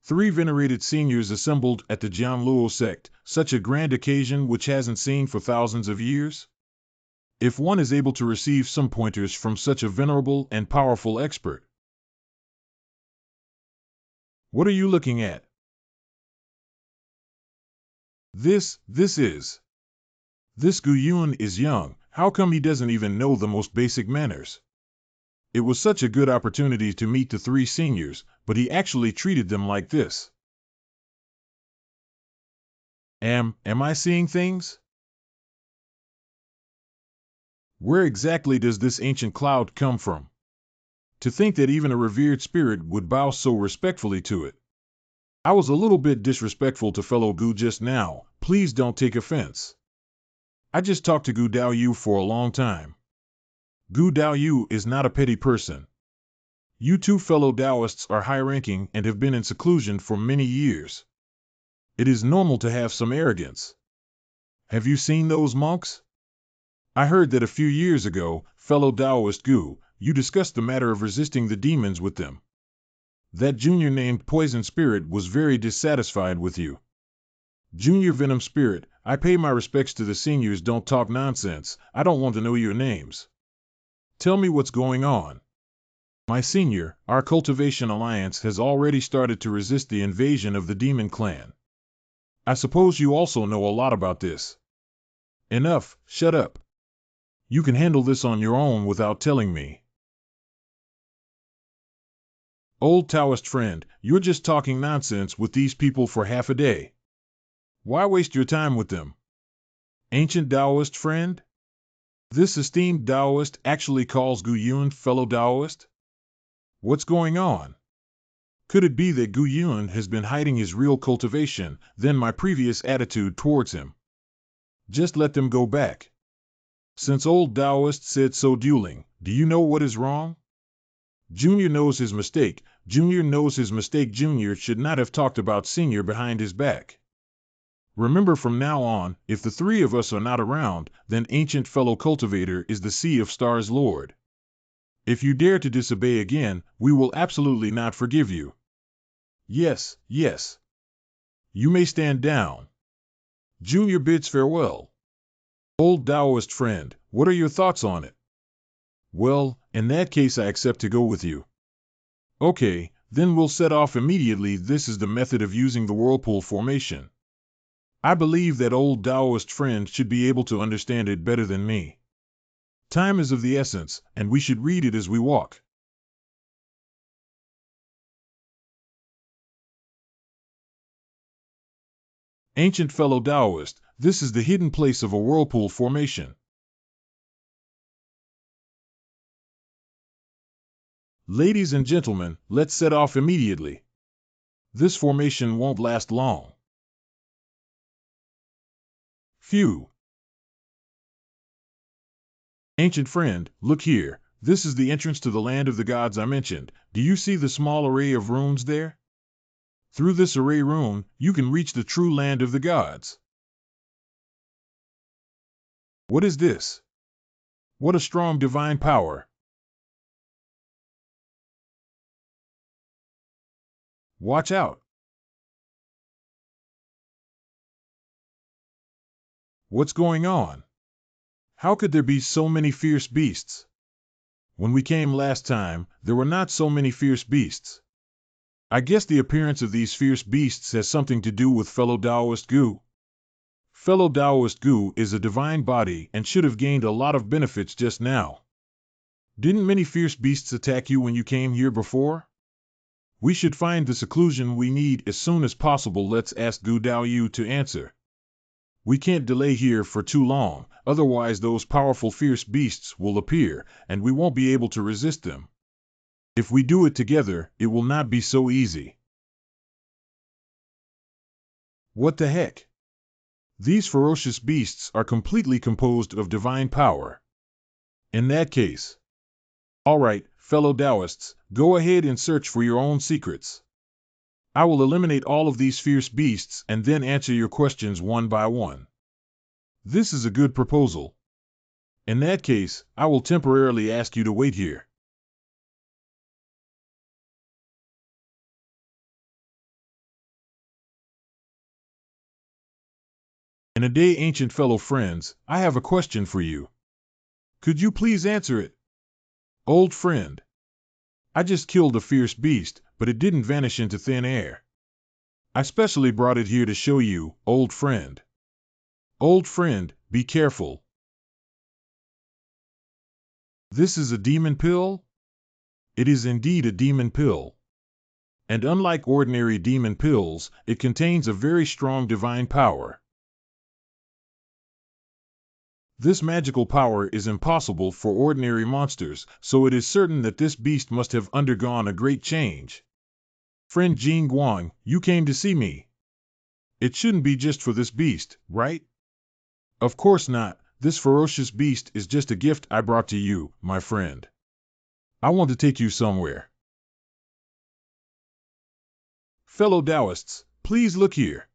3 venerated seniors assembled at the Jianluo sect, such a grand occasion which hasn't seen for thousands of years? If one is able to receive some pointers from such a venerable and powerful expert. What are you looking at? This Gu Yun is young, how come he doesn't even know the most basic manners? It was such a good opportunity to meet the 3 seniors, but he actually treated them like this. Am I seeing things? Where exactly does this ancient cloud come from? To think that even a revered spirit would bow so respectfully to it. I was a little bit disrespectful to fellow Gu just now, please don't take offense. I just talked to Gu Daoyu for a long time. Gu Daoyu is not a petty person. You 2 fellow Taoists are high-ranking and have been in seclusion for many years. It is normal to have some arrogance. Have you seen those monks? I heard that a few years ago, fellow Taoist Gu, you discussed the matter of resisting the demons with them. That junior named Poison Spirit was very dissatisfied with you. Junior Venom Spirit, I pay my respects to the seniors, don't talk nonsense, I don't want to know your names. Tell me what's going on. My senior, our Cultivation Alliance has already started to resist the invasion of the Demon Clan. I suppose you also know a lot about this. Enough, shut up. You can handle this on your own without telling me. Old Taoist friend, you're just talking nonsense with these people for half a day. Why waste your time with them? Ancient Taoist friend? This esteemed Taoist actually calls Gu Yun fellow Taoist? What's going on? Could it be that Gu Yun has been hiding his real cultivation, then my previous attitude towards him? Just let them go back. Since old Taoist said so, dueling, do you know what is wrong? Junior knows his mistake. Junior knows his mistake. Junior should not have talked about Senior behind his back. Remember, from now on, if the three of us are not around, then ancient fellow cultivator is the Sea of Stars Lord. If you dare to disobey again, we will absolutely not forgive you. Yes, yes. You may stand down. Junior bids farewell. Old Taoist friend, what are your thoughts on it? Well, in that case I accept to go with you. Okay, then we'll set off immediately. This is the method of using the whirlpool formation. I believe that old Taoist friend should be able to understand it better than me. Time is of the essence, and we should read it as we walk. Ancient fellow Taoist, this is the hidden place of a whirlpool formation. Ladies and gentlemen, let's set off immediately. This formation won't last long. Phew. Ancient friend, look here. This is the entrance to the land of the gods I mentioned. Do you see the small array of runes there? Through this array rune, you can reach the true land of the gods. What is this? What a strong divine power! Watch out! What's going on? How could there be so many fierce beasts? When we came last time, there were not so many fierce beasts. I guess the appearance of these fierce beasts has something to do with fellow Taoist goo. Fellow Taoist goo is a divine body and should have gained a lot of benefits just now. Didn't many fierce beasts attack you when you came here before? We should find the seclusion we need as soon as possible. Let's ask Gu Daoyu to answer. We can't delay here for too long, otherwise those powerful fierce beasts will appear, and we won't be able to resist them. If we do it together, it will not be so easy. What the heck? These ferocious beasts are completely composed of divine power. In that case, all right, fellow Taoists, go ahead and search for your own secrets. I will eliminate all of these fierce beasts and then answer your questions one by one. This is a good proposal. In that case, I will temporarily ask you to wait here. In a day, ancient fellow friends, I have a question for you. Could you please answer it? Old friend. I just killed a fierce beast, but it didn't vanish into thin air. I specially brought it here to show you, old friend. Old friend, be careful. This is a demon pill? It is indeed a demon pill. And unlike ordinary demon pills, it contains a very strong divine power. This magical power is impossible for ordinary monsters, so it is certain that this beast must have undergone a great change. Friend Jing Guang, you came to see me. It shouldn't be just for this beast, right? Of course not. This ferocious beast is just a gift I brought to you, my friend. I want to take you somewhere. Fellow Taoists, please look here.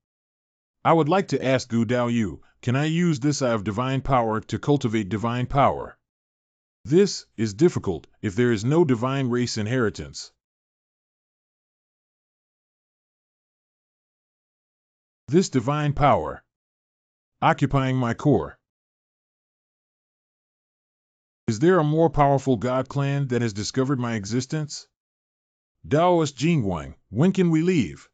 I would like to ask Gu Daoyu, can I use this eye of divine power to cultivate divine power? This is difficult if there is no divine race inheritance. This divine power, occupying my core. Is there a more powerful god clan that has discovered my existence? Taoist Jingguang, when can we leave?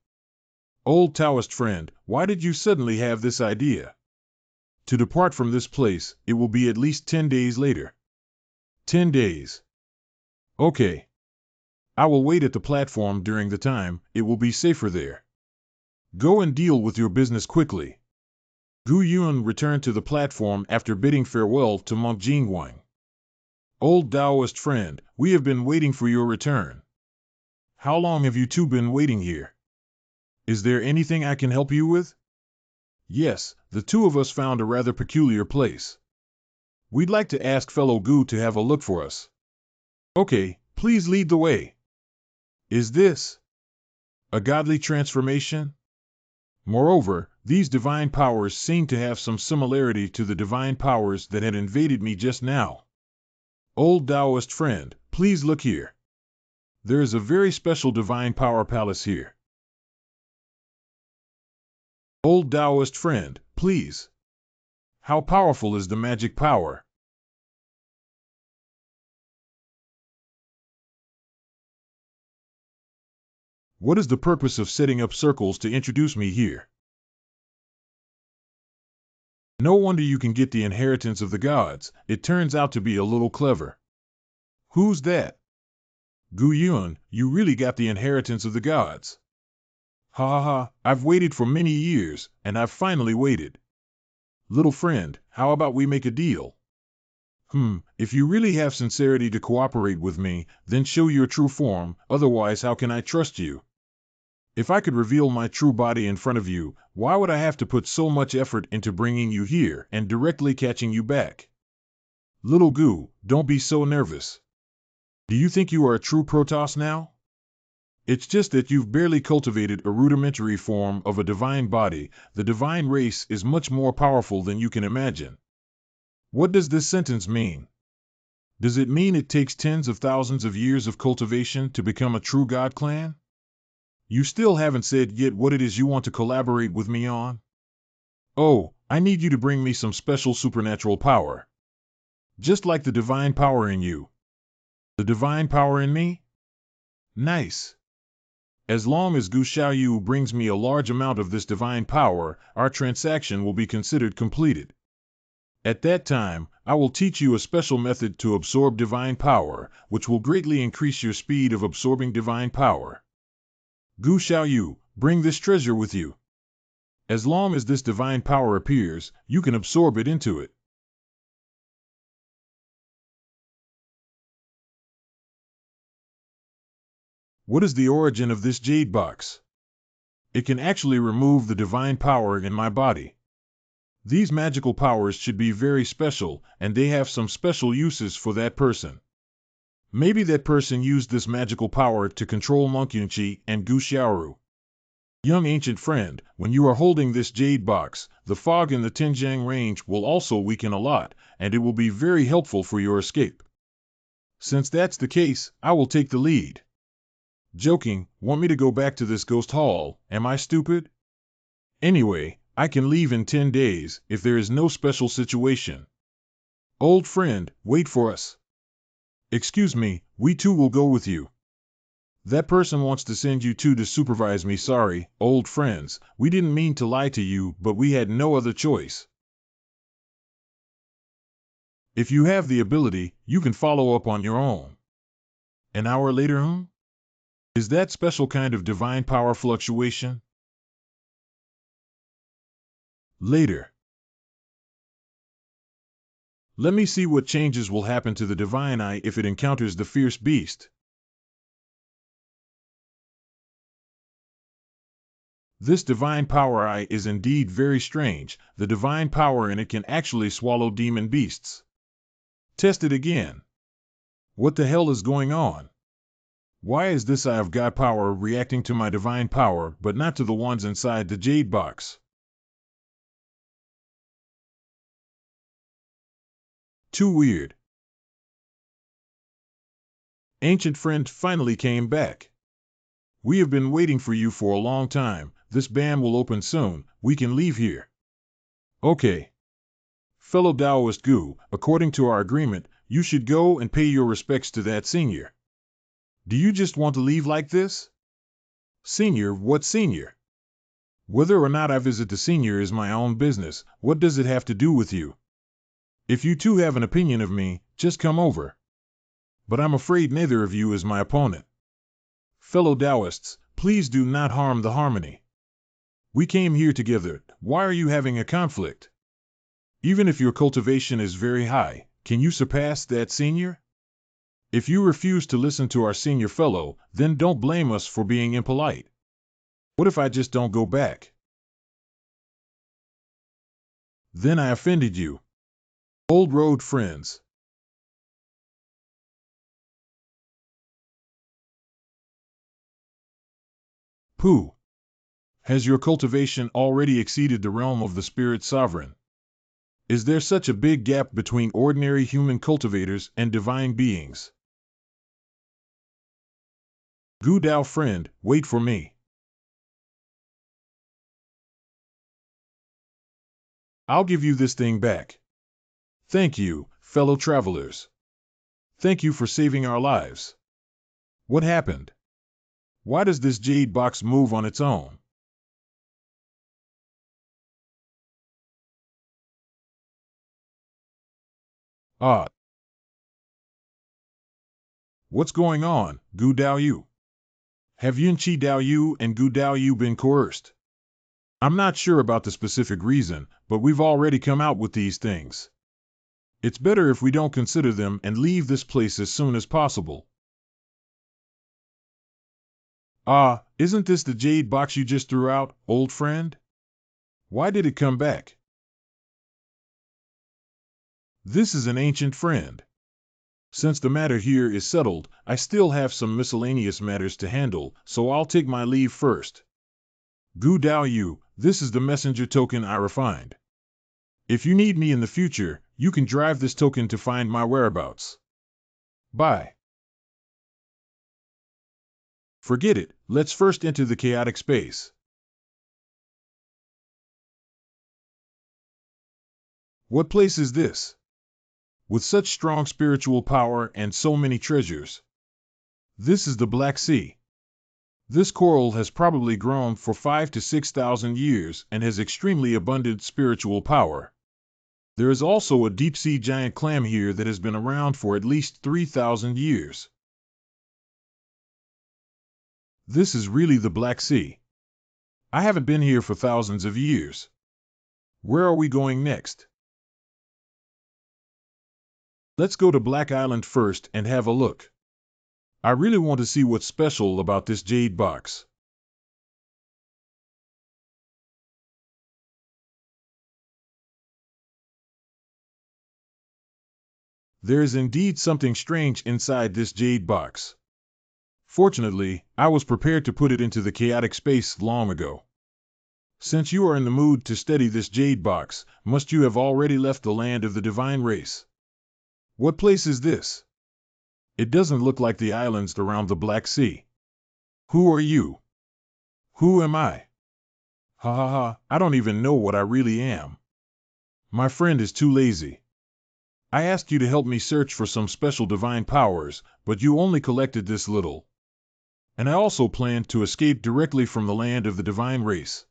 Old Taoist friend, why did you suddenly have this idea? To depart from this place, it will be at least 10 days later. 10 days. Okay. I will wait at the platform during the time, it will be safer there. Go and deal with your business quickly. Gu Yun returned to the platform after bidding farewell to Monk Jingguang. Old Taoist friend, we have been waiting for your return. How long have you two been waiting here? Is there anything I can help you with? Yes, the two of us found a rather peculiar place. We'd like to ask fellow Gu to have a look for us. Okay, please lead the way. Is this a godly transformation? Moreover, these divine powers seem to have some similarity to the divine powers that had invaded me just now. Old Taoist friend, please look here. There is a very special divine power palace here. Old Taoist friend, please. How powerful is the magic power? What is the purpose of setting up circles to introduce me here? No wonder you can get the inheritance of the gods. It turns out to be a little clever. Who's that? Gu Yun, you really got the inheritance of the gods. Ha ha ha, I've waited for many years, and I've finally waited. Little friend, how about we make a deal? If you really have sincerity to cooperate with me, then show your true form, otherwise how can I trust you? If I could reveal my true body in front of you, why would I have to put so much effort into bringing you here and directly catching you back? Little Gu, don't be so nervous. Do you think you are a true Protoss now? It's just that you've barely cultivated a rudimentary form of a divine body. The divine race is much more powerful than you can imagine. What does this sentence mean? Does it mean it takes tens of thousands of years of cultivation to become a true God clan? You still haven't said yet what it is you want to collaborate with me on? Oh, I need you to bring me some special supernatural power. Just like the divine power in you. The divine power in me? Nice. As long as Gu Xiaoyu brings me a large amount of this divine power, our transaction will be considered completed. At that time, I will teach you a special method to absorb divine power, which will greatly increase your speed of absorbing divine power. Gu Xiaoyu, bring this treasure with you. As long as this divine power appears, you can absorb it into it. What is the origin of this jade box? It can actually remove the divine power in my body. These magical powers should be very special, and they have some special uses for that person. Maybe that person used this magical power to control Monk Yunqi and Gu Xiaoru. Young ancient friend, when you are holding this jade box, the fog in the Tinjiang range will also weaken a lot, and it will be very helpful for your escape. Since that's the case, I will take the lead. Joking, want me to go back to this ghost hall, am I stupid? Anyway, I can leave in 10 days, if there is no special situation. Old friend, wait for us. Excuse me, we too will go with you. That person wants to send you two to supervise me. Sorry, old friends, we didn't mean to lie to you, but we had no other choice. If you have the ability, you can follow up on your own. An hour later, Is that special kind of divine power fluctuation? Later. Let me see what changes will happen to the divine eye if it encounters the fierce beast. This divine power eye is indeed very strange. The divine power in it can actually swallow demon beasts. Test it again. What the hell is going on? Why is this eye of God power reacting to my divine power, but not to the ones inside the jade box? Too weird. Ancient friend finally came back. We have been waiting for you for a long time. This ban will open soon. We can leave here. Okay. Fellow Taoist Gu, according to our agreement, you should go and pay your respects to that senior. Do you just want to leave like this? Senior, what senior? Whether or not I visit the senior is my own business. What does it have to do with you? If you two have an opinion of me, just come over. But I'm afraid neither of you is my opponent. Fellow Taoists, please do not harm the harmony. We came here together. Why are you having a conflict? Even if your cultivation is very high, can you surpass that senior? If you refuse to listen to our senior fellow, then don't blame us for being impolite. What if I just don't go back? Then I offended you. Old road friends. Pooh! Has your cultivation already exceeded the realm of the spirit sovereign? Is there such a big gap between ordinary human cultivators and divine beings? Gu Dao friend, wait for me. I'll give you this thing back. Thank you, fellow travelers. Thank you for saving our lives. What happened? Why does this jade box move on its own? Ah, what's going on, Gu Dao Yu? Have Yun Chi Dao Yu and Gu Dao Yu been coerced? I'm not sure about the specific reason, but we've already come out with these things. It's better if we don't consider them and leave this place as soon as possible. Ah, isn't this the jade box you just threw out, old friend? Why did it come back? This is an ancient friend. Since the matter here is settled, I still have some miscellaneous matters to handle, so I'll take my leave first. Gu Dao Yu, this is the messenger token I refined. If you need me in the future, you can drive this token to find my whereabouts. Bye. Forget it, let's first enter the chaotic space. What place is this? With such strong spiritual power and so many treasures. This is the Black Sea. This coral has probably grown for 5,000 to 6,000 years and has extremely abundant spiritual power. There is also a deep-sea giant clam here that has been around for at least 3,000 years. This is really the Black Sea. I haven't been here for thousands of years. Where are we going next? Let's go to Black Island first and have a look. I really want to see what's special about this jade box. There is indeed something strange inside this jade box. Fortunately, I was prepared to put it into the chaotic space long ago. Since you are in the mood to study this jade box, must you have already left the land of the divine race? What place is this? It doesn't look like the islands around the Black Sea. Who are you? Who am I? Ha ha ha, I don't even know what I really am. My friend is too lazy. I asked you to help me search for some special divine powers, but you only collected this little. And I also planned to escape directly from the land of the divine race.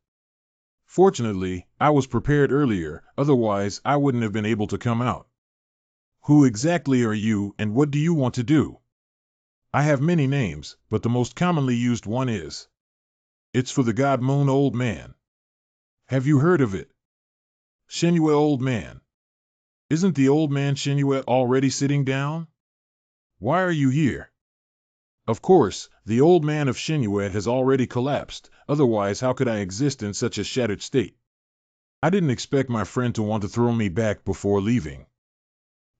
Fortunately, I was prepared earlier, otherwise I wouldn't have been able to come out. Who exactly are you and what do you want to do? I have many names, but the most commonly used one is. It's for the god Moon Old Man. Have you heard of it? Shenhue Old Man. Isn't the old man Shenhue already sitting down? Why are you here? Of course, the old man of Shenhue has already collapsed, otherwise how could I exist in such a shattered state? I didn't expect my friend to want to throw me back before leaving.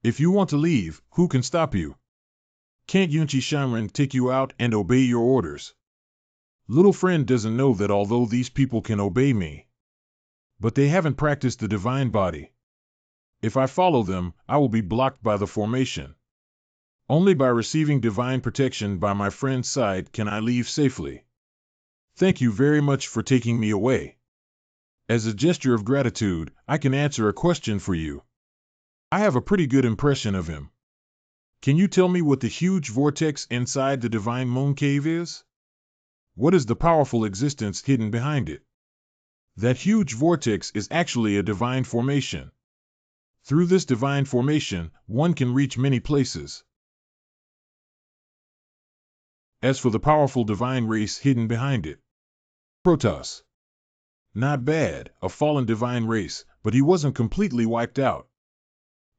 If you want to leave, who can stop you? Can't Yunchi Shanren take you out and obey your orders? Little friend doesn't know that although these people can obey me, but they haven't practiced the divine body. If I follow them, I will be blocked by the formation. Only by receiving divine protection by my friend's side can I leave safely. Thank you very much for taking me away. As a gesture of gratitude, I can answer a question for you. I have a pretty good impression of him. Can you tell me what the huge vortex inside the divine moon cave is? What is the powerful existence hidden behind it? That huge vortex is actually a divine formation. Through this divine formation, one can reach many places. As for the powerful divine race hidden behind it, Protoss. Not bad, a fallen divine race, but he wasn't completely wiped out.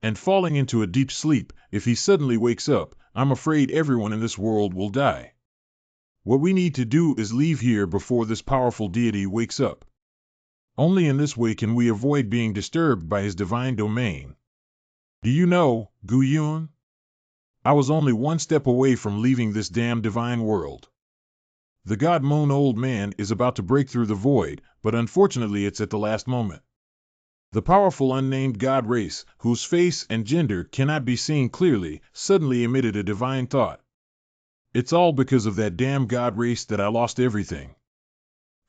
And falling into a deep sleep, if he suddenly wakes up, I'm afraid everyone in this world will die. What we need to do is leave here before this powerful deity wakes up. Only in this way can we avoid being disturbed by his divine domain. Do you know, Gu Yun? I was only one step away from leaving this damn divine world. The god moon old man is about to break through the void, but unfortunately it's at the last moment. The powerful unnamed god race, whose face and gender cannot be seen clearly, suddenly emitted a divine thought. It's all because of that damn god race that I lost everything.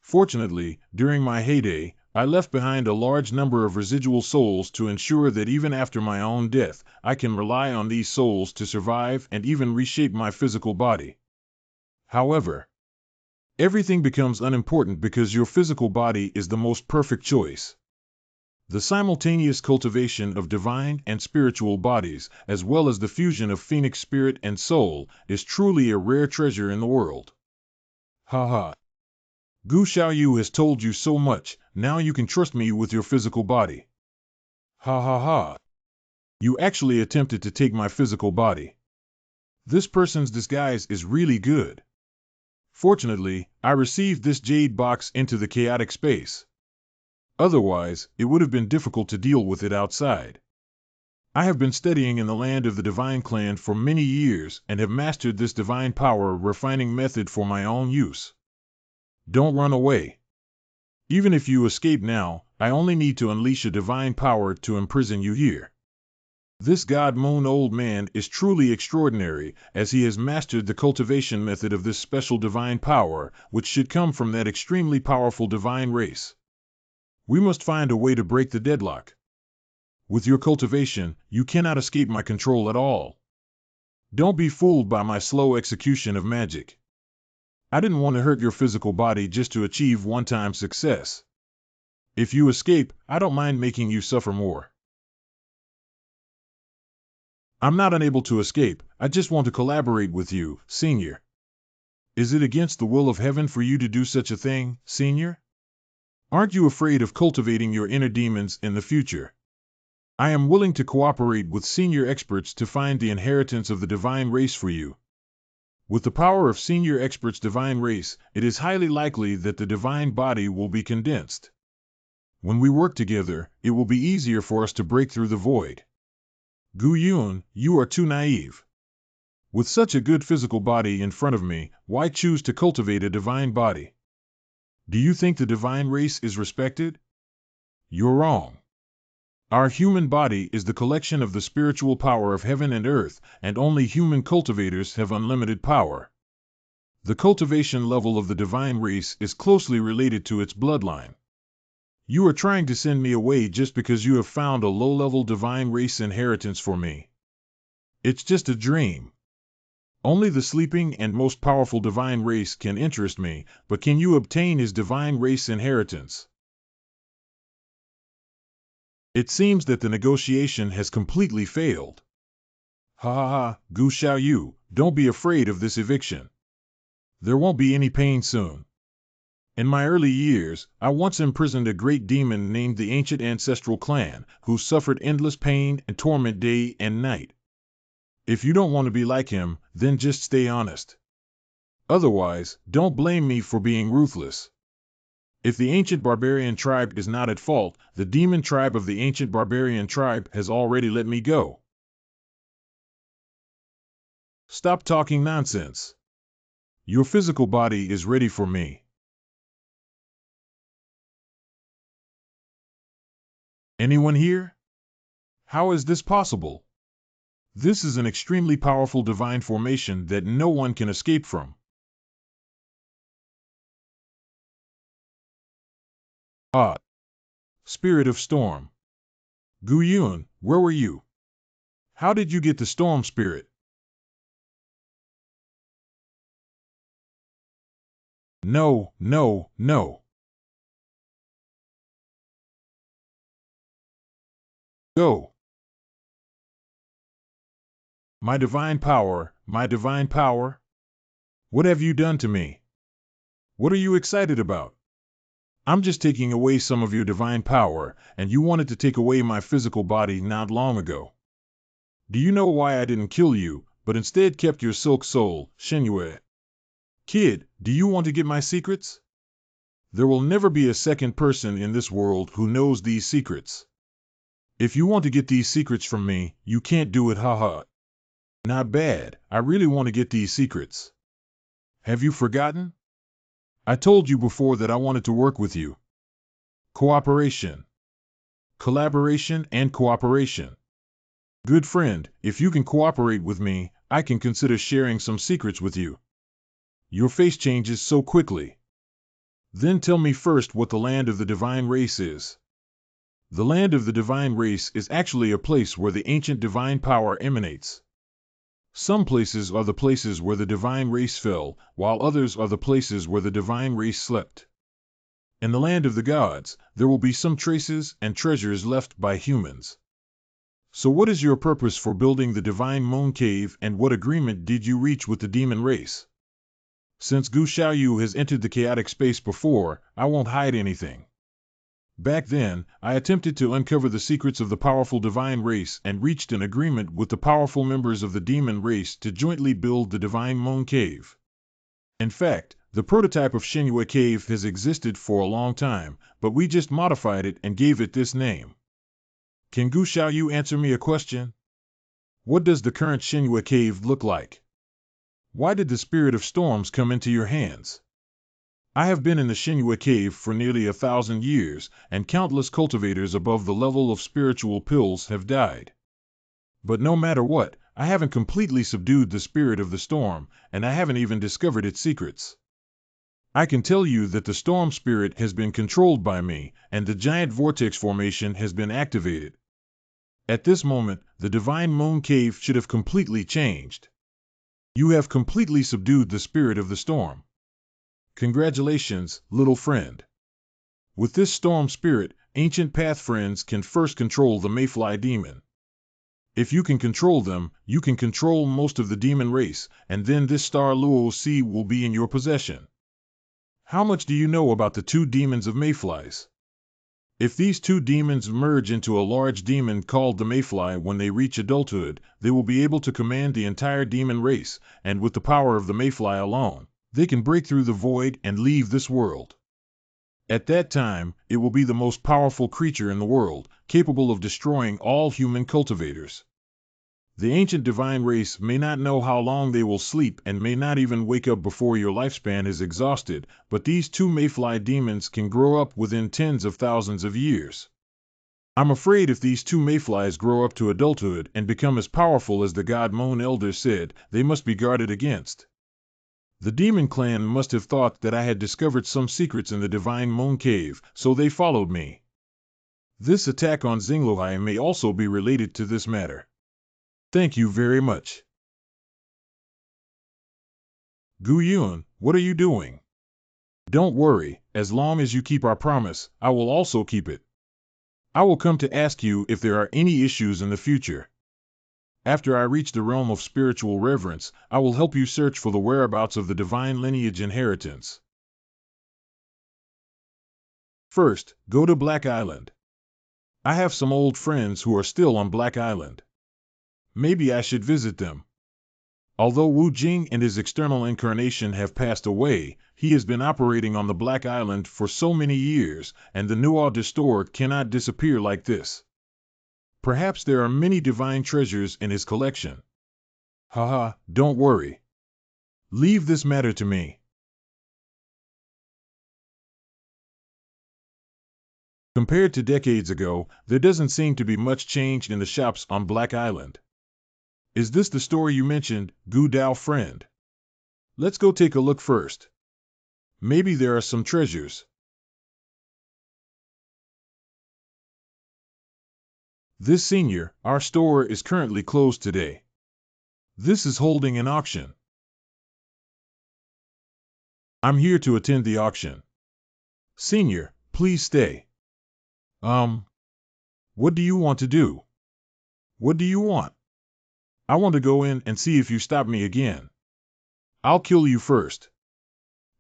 Fortunately, during my heyday, I left behind a large number of residual souls to ensure that even after my own death, I can rely on these souls to survive and even reshape my physical body. However, everything becomes unimportant because your physical body is the most perfect choice. The simultaneous cultivation of divine and spiritual bodies, as well as the fusion of phoenix spirit and soul, is truly a rare treasure in the world. Ha ha. Gu Xiaoyu has told you so much, now you can trust me with your physical body. Ha ha ha. You actually attempted to take my physical body. This person's disguise is really good. Fortunately, I received this jade box into the chaotic space. Otherwise, it would have been difficult to deal with it outside. I have been studying in the land of the divine clan for many years and have mastered this divine power refining method for my own use. Don't run away. Even if you escape now, I only need to unleash a divine power to imprison you here. This god moon old man is truly extraordinary, as he has mastered the cultivation method of this special divine power, which should come from that extremely powerful divine race. We must find a way to break the deadlock. With your cultivation, you cannot escape my control at all. Don't be fooled by my slow execution of magic. I didn't want to hurt your physical body just to achieve one-time success. If you escape, I don't mind making you suffer more. I'm not unable to escape, I just want to collaborate with you, Senior. Is it against the will of heaven for you to do such a thing, Senior? Aren't you afraid of cultivating your inner demons in the future? I am willing to cooperate with senior experts to find the inheritance of the divine race for you. With the power of senior experts' divine race, it is highly likely that the divine body will be condensed. When we work together, it will be easier for us to break through the void. Gu Yun, you are too naive. With such a good physical body in front of me, why choose to cultivate a divine body? Do you think the divine race is respected? You're wrong. Our human body is the collection of the spiritual power of heaven and earth, and only human cultivators have unlimited power. The cultivation level of the divine race is closely related to its bloodline. You are trying to send me away just because you have found a low-level divine race inheritance for me. It's just a dream. Only the sleeping and most powerful divine race can interest me, but can you obtain his divine race inheritance? It seems that the negotiation has completely failed. Ha ha ha, Gu Xiaoyu, don't be afraid of this eviction. There won't be any pain soon. In my early years, I once imprisoned a great demon named the Ancient Ancestral Clan, who suffered endless pain and torment day and night. If you don't want to be like him, then just stay honest. Otherwise, don't blame me for being ruthless. If the ancient barbarian tribe is not at fault, the demon tribe of the ancient barbarian tribe has already let me go. Stop talking nonsense. Your physical body is ready for me. Anyone here? How is this possible? This is an extremely powerful divine formation that no one can escape from. Ah, Spirit of Storm. Gu Yun, where were you? How did you get the Storm Spirit? No, no, no. Go. My divine power, my divine power? What have you done to me? What are you excited about? I'm just taking away some of your divine power, and you wanted to take away my physical body not long ago. Do you know why I didn't kill you, but instead kept your silk soul, Shenyue? Kid, do you want to get my secrets? There will never be a second person in this world who knows these secrets. If you want to get these secrets from me, you can't do it, haha. Not bad, I really want to get these secrets. Have you forgotten? I told you before that I wanted to work with you. Cooperation. Collaboration and cooperation. Good friend, if you can cooperate with me, I can consider sharing some secrets with you. Your face changes so quickly. Then tell me first what the land of the divine race is. The land of the divine race is actually a place where the ancient divine power emanates. Some places are the places where the divine race fell, while others are the places where the divine race slept. In the land of the gods, there will be some traces and treasures left by humans. So what is your purpose for building the divine moon cave, and what agreement did you reach with the demon race? Since Gu Xiaoyu has entered the chaotic space before, I won't hide anything. Back then, I attempted to uncover the secrets of the powerful divine race and reached an agreement with the powerful members of the demon race to jointly build the divine moon cave. In fact, the prototype of Shenhua Cave has existed for a long time, but we just modified it and gave it this name. Can Gu Xiaoyu answer me a question? What does the current Shenhua Cave look like? Why did the spirit of storms come into your hands? I have been in the Shenhua Cave for nearly 1,000 years, and countless cultivators above the level of spiritual pills have died. But no matter what, I haven't completely subdued the spirit of the storm, and I haven't even discovered its secrets. I can tell you that the storm spirit has been controlled by me, and the giant vortex formation has been activated. At this moment, the divine moon cave should have completely changed. You have completely subdued the spirit of the storm. Congratulations, little friend. With this storm spirit, ancient path friends can first control the mayfly demon. If you can control them, you can control most of the demon race, and then this star Luo Sea will be in your possession. How much do you know about the two demons of mayflies? If these two demons merge into a large demon called the mayfly when they reach adulthood, they will be able to command the entire demon race, and with the power of the mayfly alone, they can break through the void and leave this world. At that time, it will be the most powerful creature in the world, capable of destroying all human cultivators. The ancient divine race may not know how long they will sleep and may not even wake up before your lifespan is exhausted, but these two mayfly demons can grow up within tens of thousands of years. I'm afraid if these two mayflies grow up to adulthood and become as powerful as the god Moon Elder said, they must be guarded against. The demon clan must have thought that I had discovered some secrets in the divine moon cave, so they followed me. This attack on Xingluhai may also be related to this matter. Thank you very much. Gu Yun, what are you doing? Don't worry, as long as you keep our promise, I will also keep it. I will come to ask you if there are any issues in the future. After I reach the realm of spiritual reverence, I will help you search for the whereabouts of the divine lineage inheritance. First, go to Black Island. I have some old friends who are still on Black Island. Maybe I should visit them. Although Wu Jing and his external incarnation have passed away, he has been operating on the Black Island for so many years, and the Nuo Distor cannot disappear like this. Perhaps there are many divine treasures in his collection. Haha, don't worry. Leave this matter to me. Compared to decades ago, there doesn't seem to be much change in the shops on Black Island. Is this the store you mentioned, Gu Dao friend? Let's go take a look first. Maybe there are some treasures. This senior, our store is currently closed today. This is holding an auction. I'm here to attend the auction. Senior, please stay. What do you want to do? What do you want? I want to go in and see if you stop me again. I'll kill you first.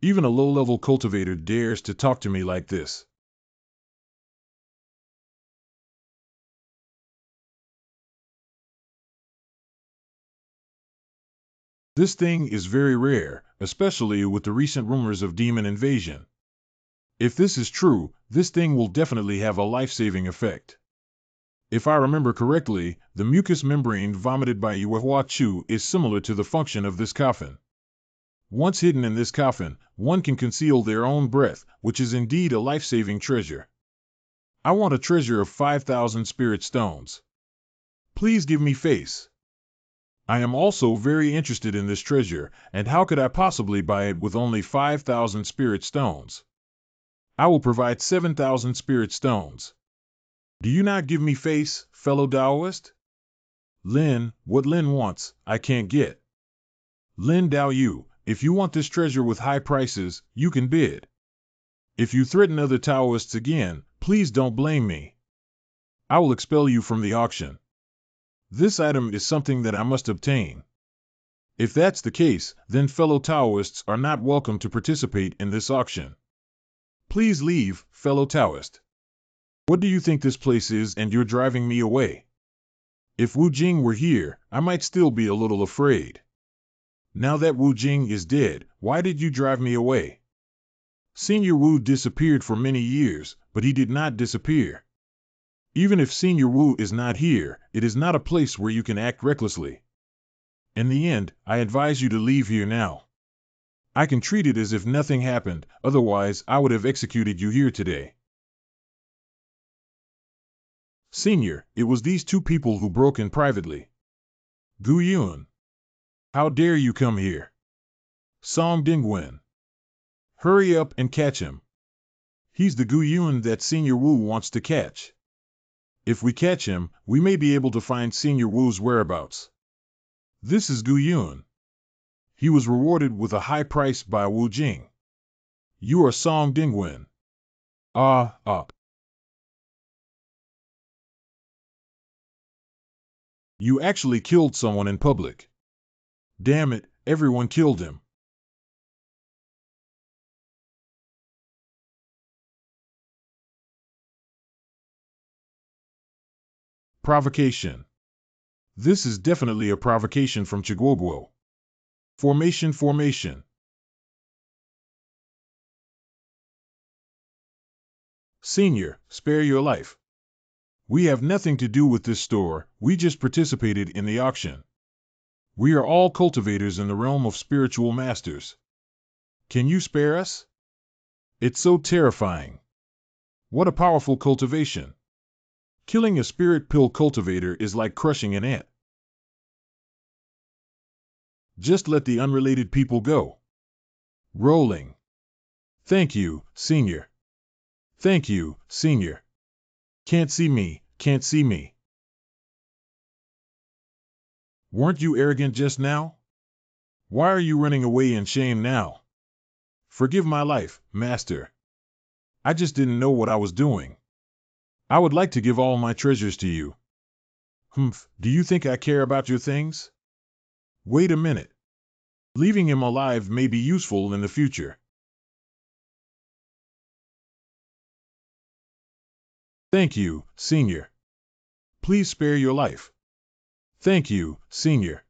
Even a low-level cultivator dares to talk to me like this. This thing is very rare, especially with the recent rumors of demon invasion. If this is true, this thing will definitely have a life-saving effect. If I remember correctly, the mucous membrane vomited by Yuehua Chu is similar to the function of this coffin. Once hidden in this coffin, one can conceal their own breath, which is indeed a life-saving treasure. I want a treasure of 5,000 spirit stones. Please give me face. I am also very interested in this treasure, and how could I possibly buy it with only 5,000 spirit stones? I will provide 7,000 spirit stones. Do you not give me face, fellow Taoist? Lin, what Lin wants, I can't get. Lin Dao Yu, if you want this treasure with high prices, you can bid. If you threaten other Taoists again, please don't blame me. I will expel you from the auction. This item is something that I must obtain. If that's the case, then fellow Taoists are not welcome to participate in this auction. Please leave, fellow Taoist. What do you think this place is and you're driving me away? If Wu Jing were here, I might still be a little afraid. Now that Wu Jing is dead, why did you drive me away? Senior Wu disappeared for many years, but he did not disappear. Even if Senior Wu is not here, it is not a place where you can act recklessly. In the end, I advise you to leave here now. I can treat it as if nothing happened, otherwise I would have executed you here today. Senior, it was these two people who broke in privately. Gu Yun. How dare you come here? Song Dingwen. Hurry up and catch him. He's the Gu Yun that Senior Wu wants to catch. If we catch him, we may be able to find Senior Wu's whereabouts. This is Gu Yun. He was rewarded with a high price by Wu Jing. You are Song Dingwen. You actually killed someone in public. Damn it, everyone killed him. Provocation. This is definitely a provocation from Chiguoguo. Formation. Senior, spare your life. We have nothing to do with this store, we just participated in the auction. We are all cultivators in the realm of spiritual masters. Can you spare us? It's so terrifying. What a powerful cultivation. Killing a spirit pill cultivator is like crushing an ant. Just let the unrelated people go. Rolling. Thank you, Senior. Thank you, Senior. Can't see me. Weren't you arrogant just now? Why are you running away in shame now? Forgive my life, Master. I just didn't know what I was doing. I would like to give all my treasures to you. Do you think I care about your things? Wait a minute. Leaving him alive may be useful in the future. Thank you, Senior. Please spare your life. Thank you, Senior.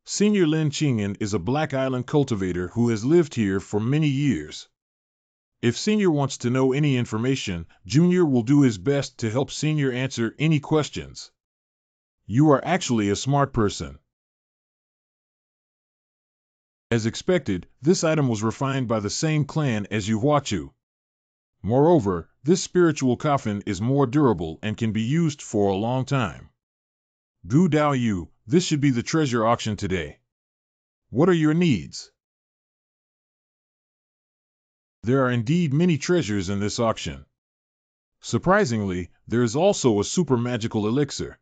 Senior Lin Qing'an is a Black Island cultivator who has lived here for many years. If Senior wants to know any information, Junior will do his best to help Senior answer any questions. You are actually a smart person. As expected, this item was refined by the same clan as Yuhuachu. Moreover, this spiritual coffin is more durable and can be used for a long time. Gu Dao Yu, this should be the treasure auction today. What are your needs? There are indeed many treasures in this auction. Surprisingly, there is also a super magical elixir.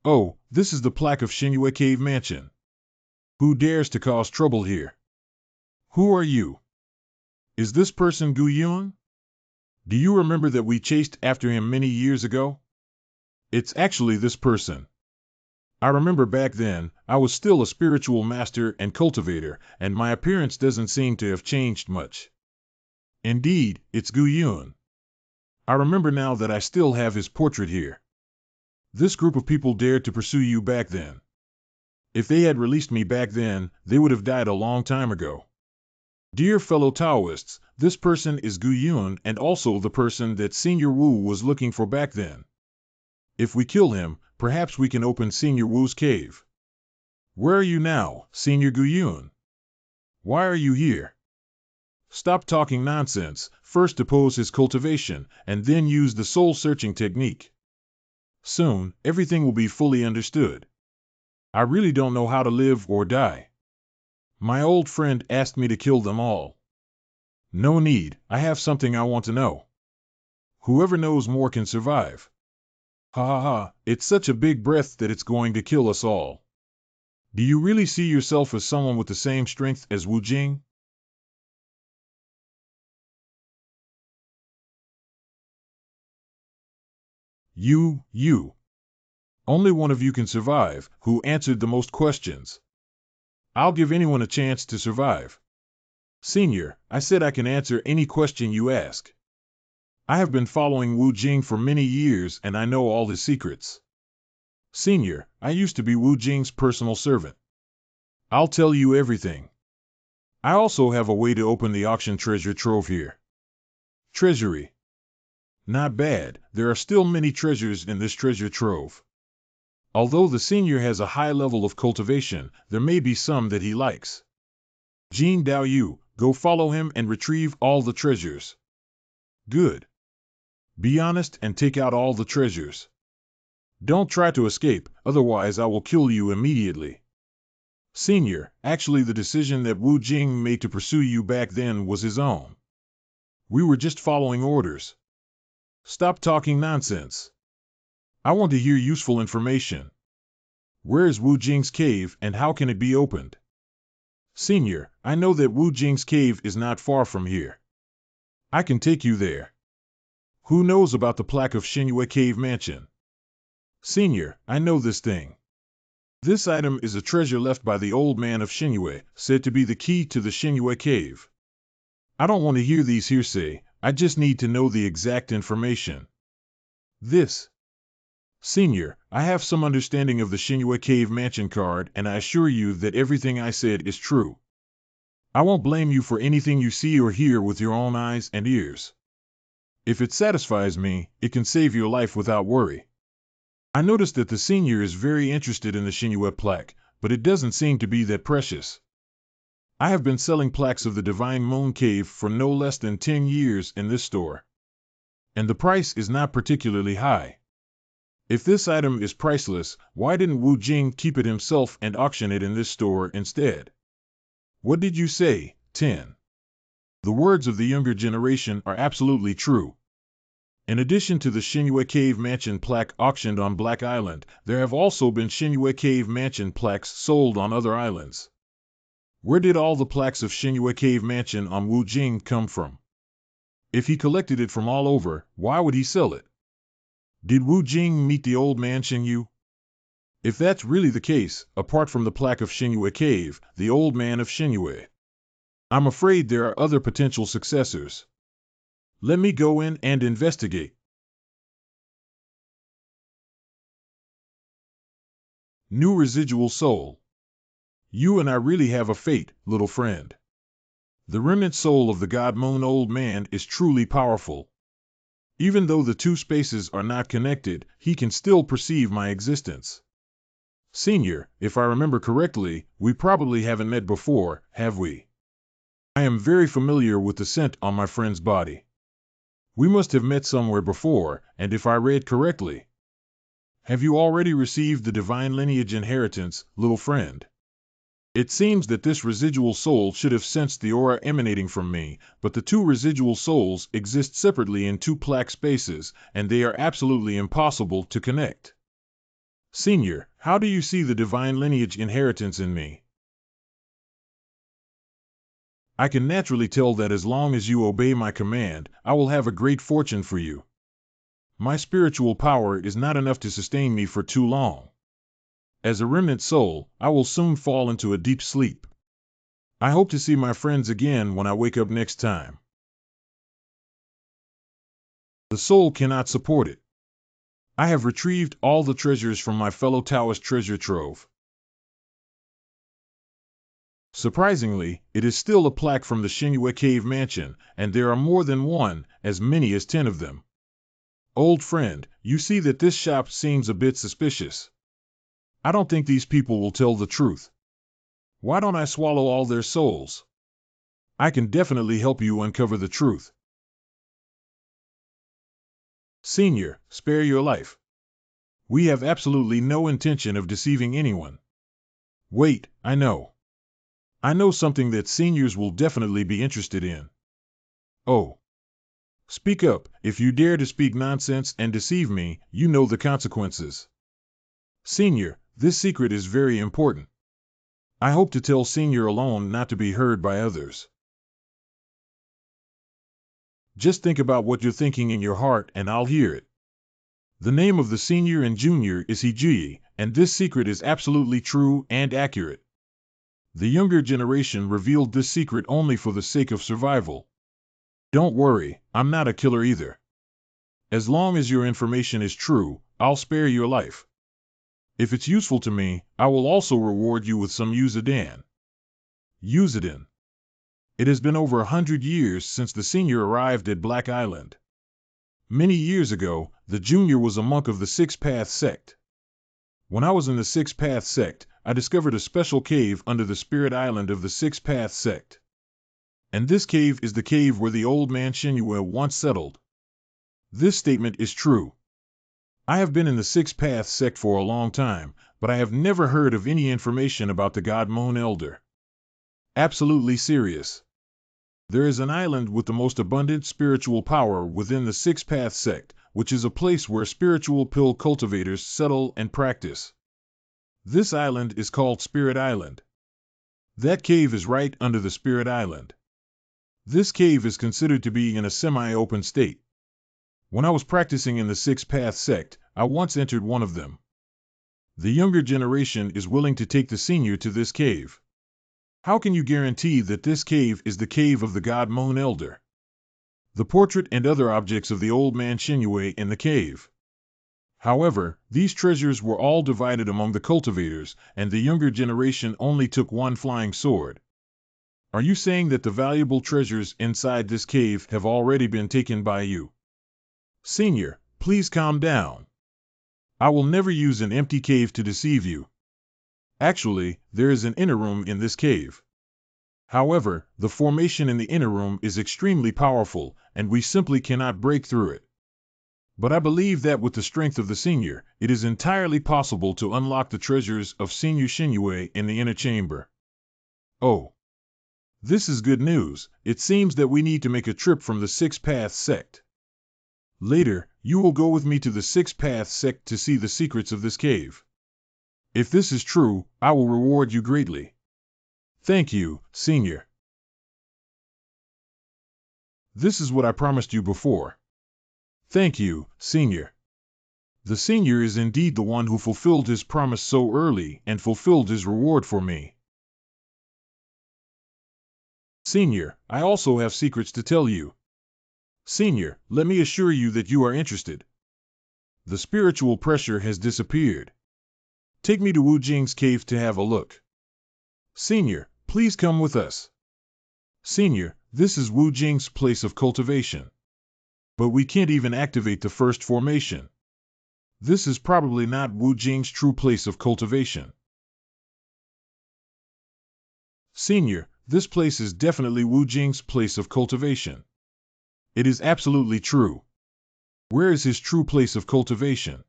Oh, this is the plaque of Xinyue Cave Mansion. Who dares to cause trouble here? Who are you? Is this person Gu Yun? Do you remember that we chased after him many years ago? It's actually this person. I remember back then, I was still a spiritual master and cultivator, and my appearance doesn't seem to have changed much. Indeed, it's Gu Yun. I remember now that I still have his portrait here. This group of people dared to pursue you back then. If they had released me back then, they would have died a long time ago. Dear fellow Taoists, this person is Gu Yun and also the person that Senior Wu was looking for back then. If we kill him, perhaps we can open Senior Wu's cave. Where are you now, Senior Gu Yun? Why are you here? Stop talking nonsense. First oppose his cultivation, and then use the soul-searching technique. Soon, everything will be fully understood. I really don't know how to live or die. My old friend asked me to kill them all. No need, I have something I want to know. Whoever knows more can survive. Ha ha ha, it's such a big breath that it's going to kill us all. Do you really see yourself as someone with the same strength as Wu Jing? You. Only one of you can survive, who answered the most questions. I'll give anyone a chance to survive. Senior, I said I can answer any question you ask. I have been following Wu Jing for many years and I know all his secrets. Senior, I used to be Wu Jing's personal servant. I'll tell you everything. I also have a way to open the auction treasure trove here. Treasury. Not bad, there are still many treasures in this treasure trove. Although the senior has a high level of cultivation, there may be some that he likes. Jin Dao Yu, go follow him and retrieve all the treasures. Good. Be honest and take out all the treasures. Don't try to escape, otherwise I will kill you immediately. Senior, actually the decision that Wu Jing made to pursue you back then was his own. We were just following orders. Stop talking nonsense. I want to hear useful information. Where is Wu Jing's cave and how can it be opened? Senior, I know that Wu Jing's cave is not far from here. I can take you there. Who knows about the plaque of Xinyue Cave Mansion? Senior, I know this thing. This item is a treasure left by the old man of Xinyue, said to be the key to the Xinyue Cave. I don't want to hear these hearsay, I just need to know the exact information. This. Senior, I have some understanding of the Xinyue Cave Mansion card and I assure you that everything I said is true. I won't blame you for anything you see or hear with your own eyes and ears. If it satisfies me, it can save your life without worry. I noticed that the senior is very interested in the Xinyue plaque, but it doesn't seem to be that precious. I have been selling plaques of the Divine Moon Cave for no less than 10 years in this store. And the price is not particularly high. If this item is priceless, why didn't Wu Jing keep it himself and auction it in this store instead? What did you say, 10? The words of the younger generation are absolutely true. In addition to the Xinyue Cave Mansion plaque auctioned on Black Island, there have also been Xinyue Cave Mansion plaques sold on other islands. Where did all the plaques of Xinyue Cave Mansion on Wu Jing come from? If he collected it from all over, why would he sell it? Did Wu Jing meet the old man Xingyu? If that's really the case, apart from the plaque of Xinyue Cave, the old man of Xinyue, I'm afraid there are other potential successors. Let me go in and investigate. New residual soul. You and I really have a fate, little friend. The remnant soul of the God Moon Old Man is truly powerful. Even though the two spaces are not connected, he can still perceive my existence. Senior, if I remember correctly, we probably haven't met before, have we? I am very familiar with the scent on my friend's body. We must have met somewhere before, and if I read correctly. Have you already received the divine lineage inheritance, little friend? It seems that this residual soul should have sensed the aura emanating from me, but the two residual souls exist separately in two plaque spaces, and they are absolutely impossible to connect. Senior, how do you see the divine lineage inheritance in me? I can naturally tell that as long as you obey my command, I will have a great fortune for you. My spiritual power is not enough to sustain me for too long. As a remnant soul, I will soon fall into a deep sleep. I hope to see my friends again when I wake up next time. The soul cannot support it. I have retrieved all the treasures from my fellow Taoist treasure trove. Surprisingly, it is still a plaque from the Xinyue Cave Mansion, and there are more than one, as many as 10 of them. Old friend, you see that this shop seems a bit suspicious. I don't think these people will tell the truth. Why don't I swallow all their souls? I can definitely help you uncover the truth. Senior, spare your life. We have absolutely no intention of deceiving anyone. Wait, I know. I know something that seniors will definitely be interested in. Oh. Speak up. If you dare to speak nonsense and deceive me, you know the consequences. Senior, this secret is very important. I hope to tell Senior alone, not to be heard by others. Just think about what you're thinking in your heart and I'll hear it. The name of the senior and junior is Hijui, and this secret is absolutely true and accurate. The younger generation revealed this secret only for the sake of survival. Don't worry, I'm not a killer either. As long as your information is true, I'll spare your life. If it's useful to me, I will also reward you with some Yuzadan. Yuzadan. It has been over 100 years since the senior arrived at Black Island. Many years ago, the junior was a monk of the Six Path sect. When I was in the Six Path sect, I discovered a special cave under the spirit island of the Six Path sect. And this cave is the cave where the old man Shinue once settled. This statement is true. I have been in the Six Path sect for a long time, but I have never heard of any information about the God Moon Elder. Absolutely serious. There is an island with the most abundant spiritual power within the Six Path sect, which is a place where spiritual pill cultivators settle and practice. This island is called Spirit Island. That cave is right under the Spirit Island. This cave is considered to be in a semi-open state. When I was practicing in the Six Path sect, I once entered one of them. The younger generation is willing to take the senior to this cave. How can you guarantee that this cave is the cave of the God Moon Elder? The portrait and other objects of the old man Shinue in the cave. However, these treasures were all divided among the cultivators, and the younger generation only took one flying sword. Are you saying that the valuable treasures inside this cave have already been taken by you? Senior, please calm down. I will never use an empty cave to deceive you. Actually, there is an inner room in this cave. However, the formation in the inner room is extremely powerful, and we simply cannot break through it. But I believe that with the strength of the senior, it is entirely possible to unlock the treasures of Senior Shinue in the inner chamber. Oh. This is good news. It seems that we need to make a trip from the Six Path sect. Later, you will go with me to the Six Path sect to see the secrets of this cave. If this is true, I will reward you greatly. Thank you, Senior. This is what I promised you before. Thank you, Senior. The senior is indeed the one who fulfilled his promise so early and fulfilled his reward for me. Senior, I also have secrets to tell you. Senior, let me assure you that you are interested. The spiritual pressure has disappeared. Take me to Wu Jing's cave to have a look. Senior, please come with us. Senior, this is Wu Jing's place of cultivation. But we can't even activate the first formation. This is probably not Wu Jing's true place of cultivation. Senior, this place is definitely Wu Jing's place of cultivation. It is absolutely true. Where is his true place of cultivation?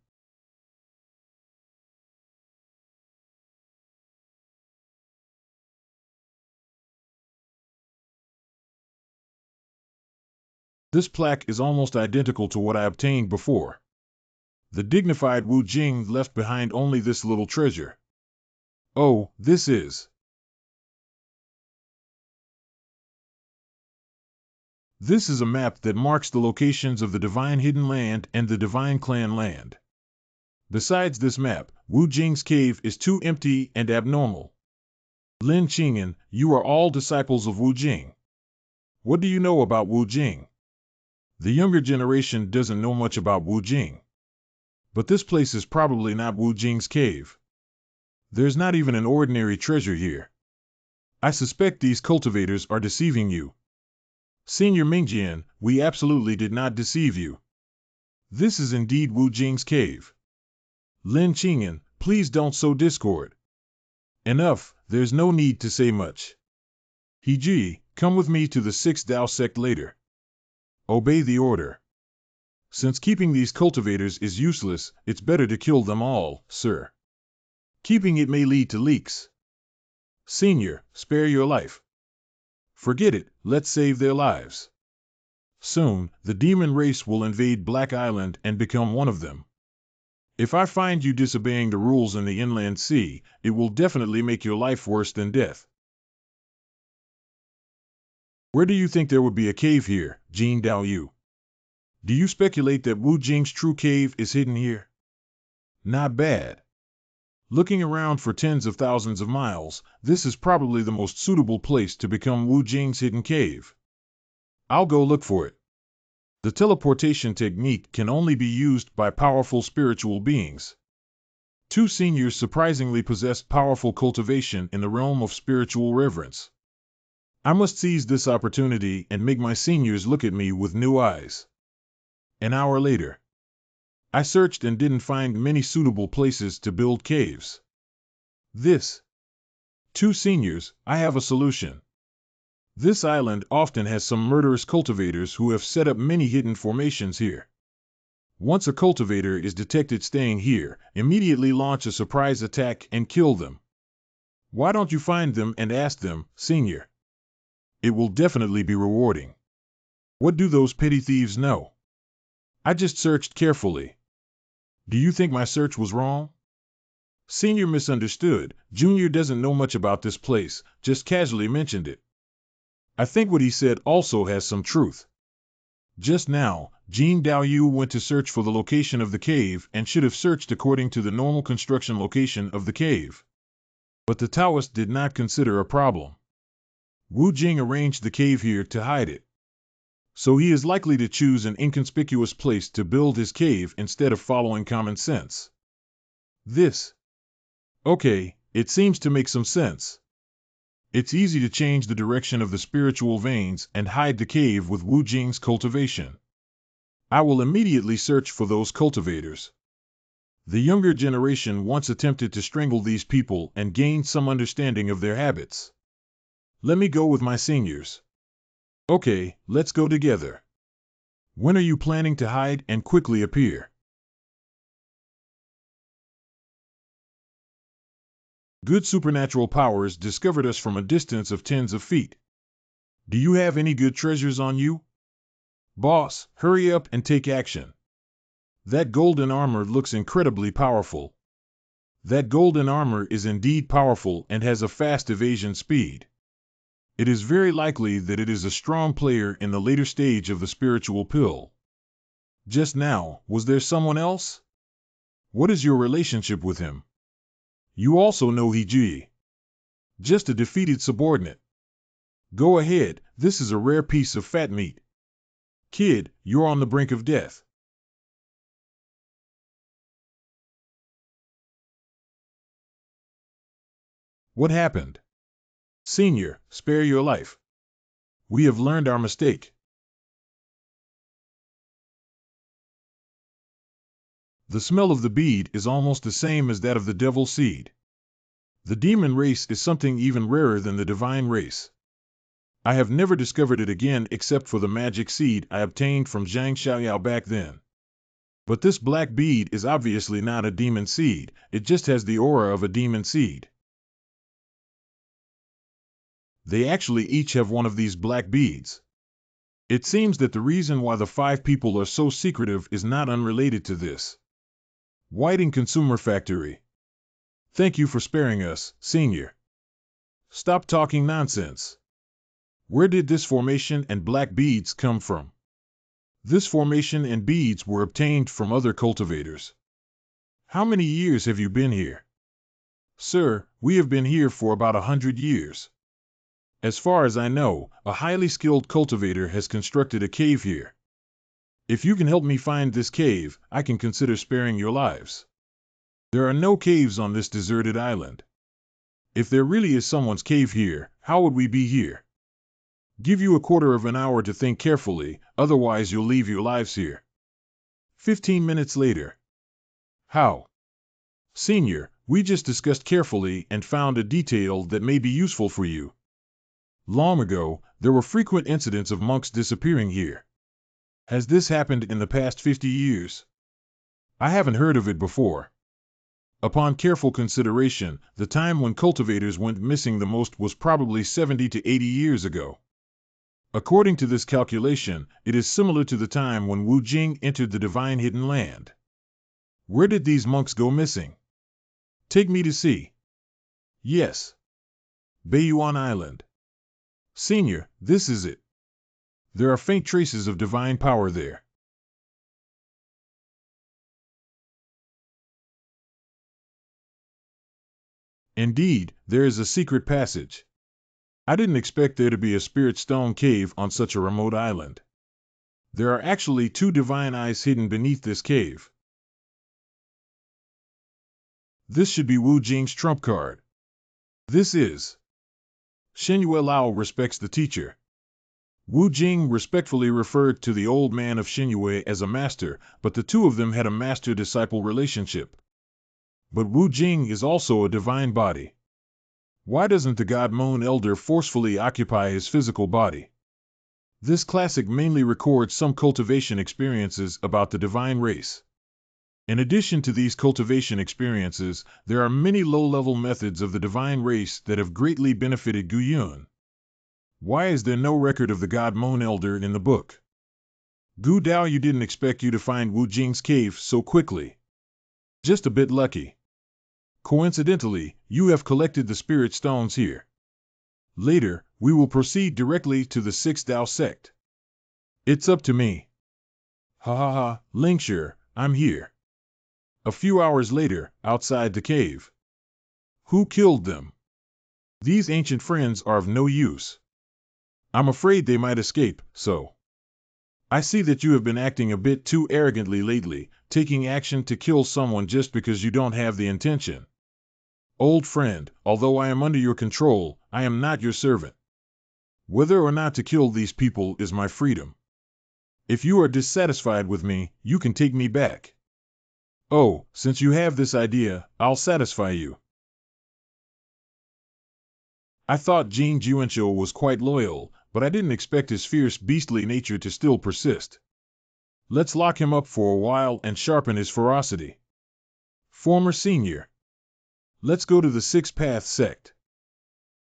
This plaque is almost identical to what I obtained before. The dignified Wu Jing left behind only this little treasure. Oh, this is. This is a map that marks the locations of the Divine Hidden Land and the Divine Clan Land. Besides this map, Wu Jing's cave is too empty and abnormal. Lin Qing'an, you are all disciples of Wu Jing. What do you know about Wu Jing? The younger generation doesn't know much about Wu Jing. But this place is probably not Wu Jing's cave. There's not even an ordinary treasure here. I suspect these cultivators are deceiving you. Senior Mingjian, we absolutely did not deceive you. This is indeed Wu Jing's cave. Lin Qing'an, please don't sow discord. Enough, there's no need to say much. Hiji, Come with me to the 6th Dao sect later. Obey the order. Since keeping these cultivators is useless, it's better to kill them all, sir. Keeping it may lead to leaks. Senior, spare your life. Forget it, let's save their lives. Soon, the demon race will invade Black Island and become one of them. If I find you disobeying the rules in the inland sea, it will definitely make your life worse than death. Where do you think there would be a cave here, Jin Dao Yu? Do you speculate that Wu Jing's true cave is hidden here? Not bad. Looking around for tens of thousands of miles, this is probably the most suitable place to become Wu Jing's hidden cave. I'll go look for it. The teleportation technique can only be used by powerful spiritual beings. Two seniors surprisingly possess powerful cultivation in the realm of spiritual reverence. I must seize this opportunity and make my seniors look at me with new eyes. An hour later. I searched and didn't find many suitable places to build caves. Two seniors, I have a solution. This island often has some murderous cultivators who have set up many hidden formations here. Once a cultivator is detected staying here, immediately launch a surprise attack and kill them. Why don't you find them and ask them, senior? It will definitely be rewarding. What do those petty thieves know? I just searched carefully. Do you think my search was wrong? Senior misunderstood. Junior doesn't know much about this place, just casually mentioned it. I think what he said also has some truth. Just now, Jin Dao Yu went to search for the location of the cave and should have searched according to the normal construction location of the cave. But the Taoist did not consider a problem. Wu Jing arranged the cave here to hide it. So he is likely to choose an inconspicuous place to build his cave instead of following common sense. Okay, it seems to make some sense. It's easy to change the direction of the spiritual veins and hide the cave with Wu Jing's cultivation. I will immediately search for those cultivators. The younger generation once attempted to strangle these people and gained some understanding of their habits. Let me go with my seniors. Okay, let's go together. When are you planning to hide and quickly appear? Good supernatural powers discovered us from a distance of tens of feet. Do you have any good treasures on you? Boss, hurry up and take action. That golden armor looks incredibly powerful. That golden armor is indeed powerful and has a fast evasion speed. It is very likely that it is a strong player in the later stage of the spiritual pill. Just now, was there someone else? What is your relationship with him? You also know Ji. Just a defeated subordinate. Go ahead, this is a rare piece of fat meat. Kid, you're on the brink of death. What happened? Senior, spare your life. We have learned our mistake. The smell of the bead is almost the same as that of the devil seed. The demon race is something even rarer than the divine race. I have never discovered it again except for the magic seed I obtained from Zhang Xiaoyao back then. But this black bead is obviously not a demon seed, it just has the aura of a demon seed. They actually each have one of these black beads. It seems that the reason why the 5 people are so secretive is not unrelated to this. Whiting Consumer Factory. Thank you for sparing us, Senior. Stop talking nonsense. Where did this formation and black beads come from? This formation and beads were obtained from other cultivators. How many years have you been here? Sir, we have been here for about 100 years. As far as I know, a highly skilled cultivator has constructed a cave here. If you can help me find this cave, I can consider sparing your lives. There are no caves on this deserted island. If there really is someone's cave here, how would we be here? Give you a quarter of an hour to think carefully, otherwise you'll leave your lives here. 15 minutes later. How? Senior, we just discussed carefully and found a detail that may be useful for you. Long ago, there were frequent incidents of monks disappearing here. Has this happened in the past 50 years? I haven't heard of it before. Upon careful consideration, the time when cultivators went missing the most was probably 70 to 80 years ago. According to this calculation, it is similar to the time when Wu Jing entered the divine hidden land. Where did these monks go missing? Take me to see. Yes. Baiyuan Island. Senior, this is it. There are faint traces of divine power there. Indeed, there is a secret passage. I didn't expect there to be a spirit stone cave on such a remote island. There are actually 2 divine eyes hidden beneath this cave. This should be Wu Jing's trump card. This is. Shen Yue Lao respects the teacher. Wu Jing respectfully referred to the old man of Shen Yue as a master, but the two of them had a master-disciple relationship. But Wu Jing is also a divine body. Why doesn't the god Moon Elder forcefully occupy his physical body? This classic mainly records some cultivation experiences about the divine race. In addition to these cultivation experiences, there are many low-level methods of the divine race that have greatly benefited Gu Yun. Why is there no record of the god Moon Elder in the book? Gu Dao, you didn't expect you to find Wu Jing's cave so quickly. Just a bit lucky. Coincidentally, you have collected the spirit stones here. Later, we will proceed directly to the 6th Dao sect. It's up to me. Ha ha ha, Lingshi, I'm here. A few hours later, outside the cave. Who killed them? These ancient friends are of no use. I'm afraid they might escape, so. I see that you have been acting a bit too arrogantly lately, taking action to kill someone just because you don't have the intention. Old friend, although I am under your control, I am not your servant. Whether or not to kill these people is my freedom. If you are dissatisfied with me, you can take me back. Oh, since you have this idea, I'll satisfy you. I thought Jing Juanqiu was quite loyal, but I didn't expect his fierce beastly nature to still persist. Let's lock him up for a while and sharpen his ferocity. Former senior. Let's go to the 6th Path sect.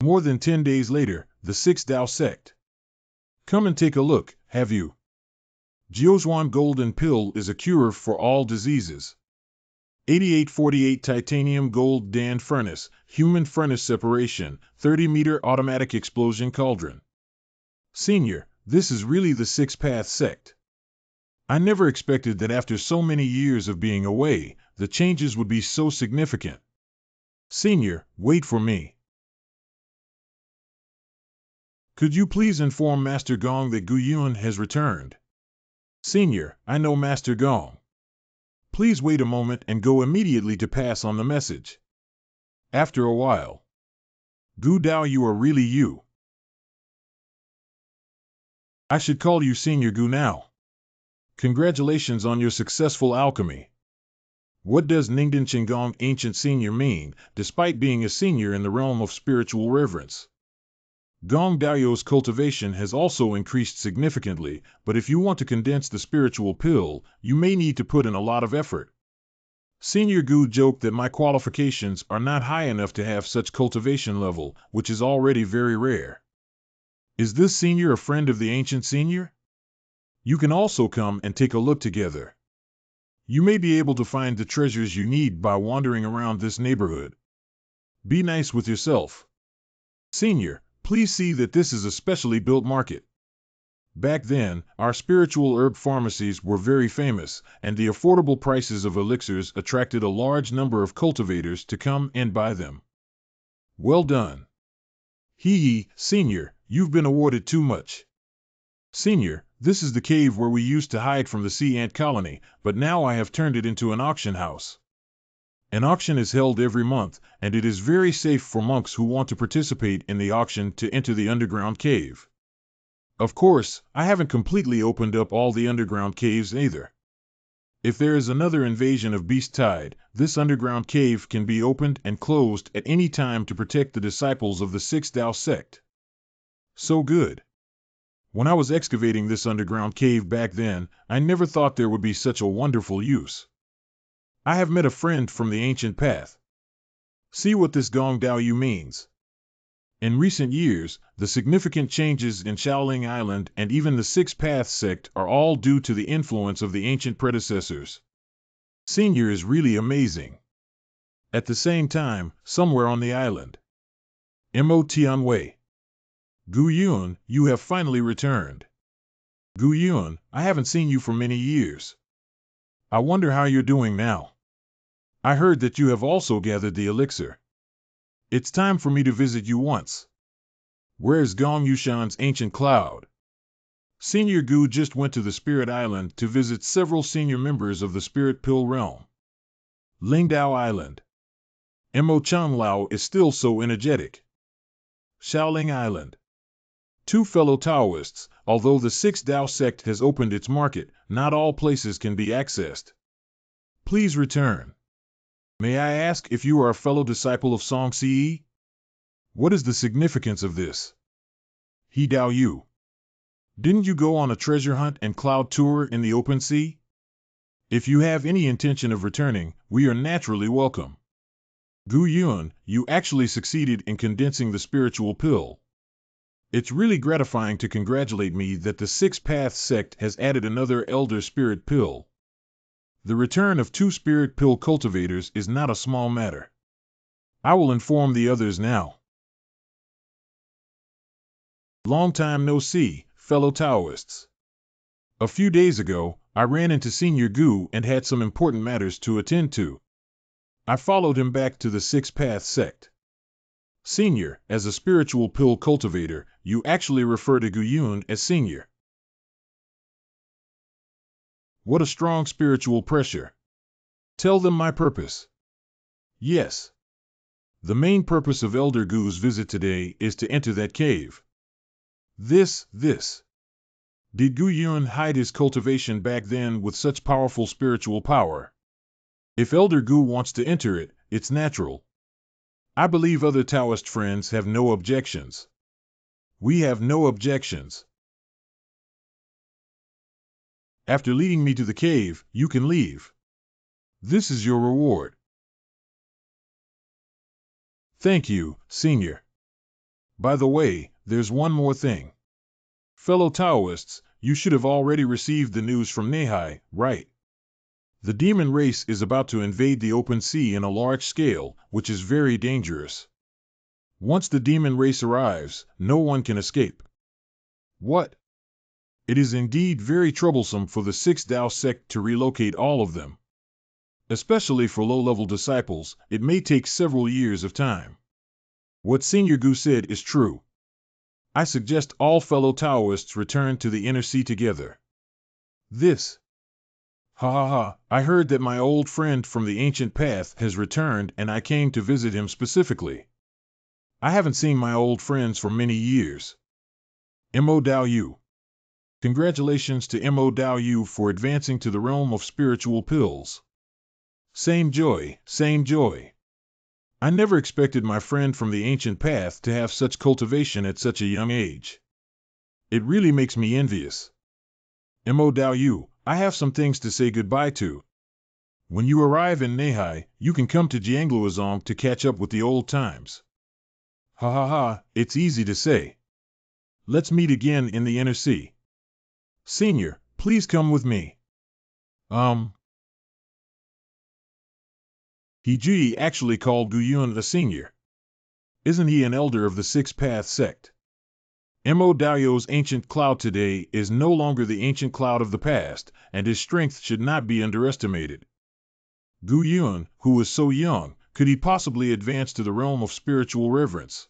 More than 10 days later, the 6th Dao sect. Come and take a look, have you? Jiuzhuan Golden Pill is a cure for all diseases. 8848 Titanium Gold Dan Furnace, Human Furnace Separation, 30-meter Automatic Explosion Cauldron. Senior, this is really the 6th Path sect. I never expected that after so many years of being away, the changes would be so significant. Senior, wait for me. Could you please inform Master Gong that Gu Yun has returned? Senior, I know Master Gong. Please wait a moment and go immediately to pass on the message. After a while. Gu Dao, you are really you. I should call you Senior Gu now. Congratulations on your successful alchemy. What does Ningden Qinggong Ancient Senior mean, despite being a senior in the realm of spiritual reverence? Gong Dao's cultivation has also increased significantly, but if you want to condense the spiritual pill, you may need to put in a lot of effort. Senior Gu joked that my qualifications are not high enough to have such cultivation level, which is already very rare. Is this senior a friend of the ancient senior? You can also come and take a look together. You may be able to find the treasures you need by wandering around this neighborhood. Be nice with yourself. Senior, please see that this is a specially built market. Back then, our spiritual herb pharmacies were very famous, and the affordable prices of elixirs attracted a large number of cultivators to come and buy them. Well done. Hee, Senior, you've been awarded too much. Senior, this is the cave where we used to hide from the sea ant colony, but now I have turned it into an auction house. An auction is held every month, and it is very safe for monks who want to participate in the auction to enter the underground cave. Of course, I haven't completely opened up all the underground caves either. If there is another invasion of Beast Tide, this underground cave can be opened and closed at any time to protect the disciples of the 6th Dao sect. So good. When I was excavating this underground cave back then, I never thought there would be such a wonderful use. I have met a friend from the ancient path. See what this Gong Dao Yu means. In recent years, the significant changes in Shaoling Island and even the Six Paths sect are all due to the influence of the ancient predecessors. Senior is really amazing. At the same time, somewhere on the island. Mo Tianwei. Gu Yun, you have finally returned. Gu Yun, I haven't seen you for many years. I wonder how you're doing now. I heard that you have also gathered the elixir. It's time for me to visit you once. Where's Gong Yushan's ancient cloud? Senior Gu just went to the Spirit Island to visit several senior members of the Spirit Pill realm. Lingdao Island. Mo Changlao is still so energetic. Shaoling Island. Two fellow Taoists, although the Six Dao sect has opened its market, not all places can be accessed. Please return. May I ask if you are a fellow disciple of Song Ce? What is the significance of this? He Dao Yu. Didn't you go on a treasure hunt and cloud tour in the open sea? If you have any intention of returning, we are naturally welcome. Gu Yun, you actually succeeded in condensing the spiritual pill. It's really gratifying to congratulate me that the Six Paths sect has added another elder spirit pill. The return of 2 spirit pill cultivators is not a small matter. I will inform the others now. Long time no see, fellow Taoists. A few days ago, I ran into Senior Gu and had some important matters to attend to. I followed him back to the Six Paths sect. Senior, as a spiritual pill cultivator, you actually refer to Gu Yun as Senior. What a strong spiritual pressure. Tell them my purpose. Yes. The main purpose of Elder Gu's visit today is to enter that cave. This. Did Gu Yun hide his cultivation back then with such powerful spiritual power? If Elder Gu wants to enter it, it's natural. I believe other Taoist friends have no objections. We have no objections. After leading me to the cave, you can leave. This is your reward. Thank you, Senior. By the way, there's one more thing. Fellow Taoists, you should have already received the news from Nehai, right? The demon race is about to invade the open sea in a large scale, which is very dangerous. Once the demon race arrives, no one can escape. What? It is indeed very troublesome for the Six Dao sect to relocate all of them. Especially for low-level disciples, it may take several years of time. What Senior Gu said is true. I suggest all fellow Taoists return to the inner sea together. This. I heard that my old friend from the ancient path has returned and I came to visit him specifically. I haven't seen my old friends for many years. Mo Dao Yu. Congratulations to Mo Dao Yu for advancing to the realm of spiritual pills. Same joy, same joy. I never expected my friend from the ancient path to have such cultivation at such a young age. It really makes me envious. Mo Dao Yu, I have some things to say goodbye to. When you arrive in Nehai, you can come to Jiangluozong to catch up with the old times. It's easy to say. Let's meet again in the inner sea. Senior, please come with me. He actually called Gu Yun a senior. Isn't he an elder of the Six Path sect? Mo Dao's ancient cloud today is no longer the ancient cloud of the past, and his strength should not be underestimated. Gu Yun, who is so young, could he possibly advance to the realm of spiritual reverence?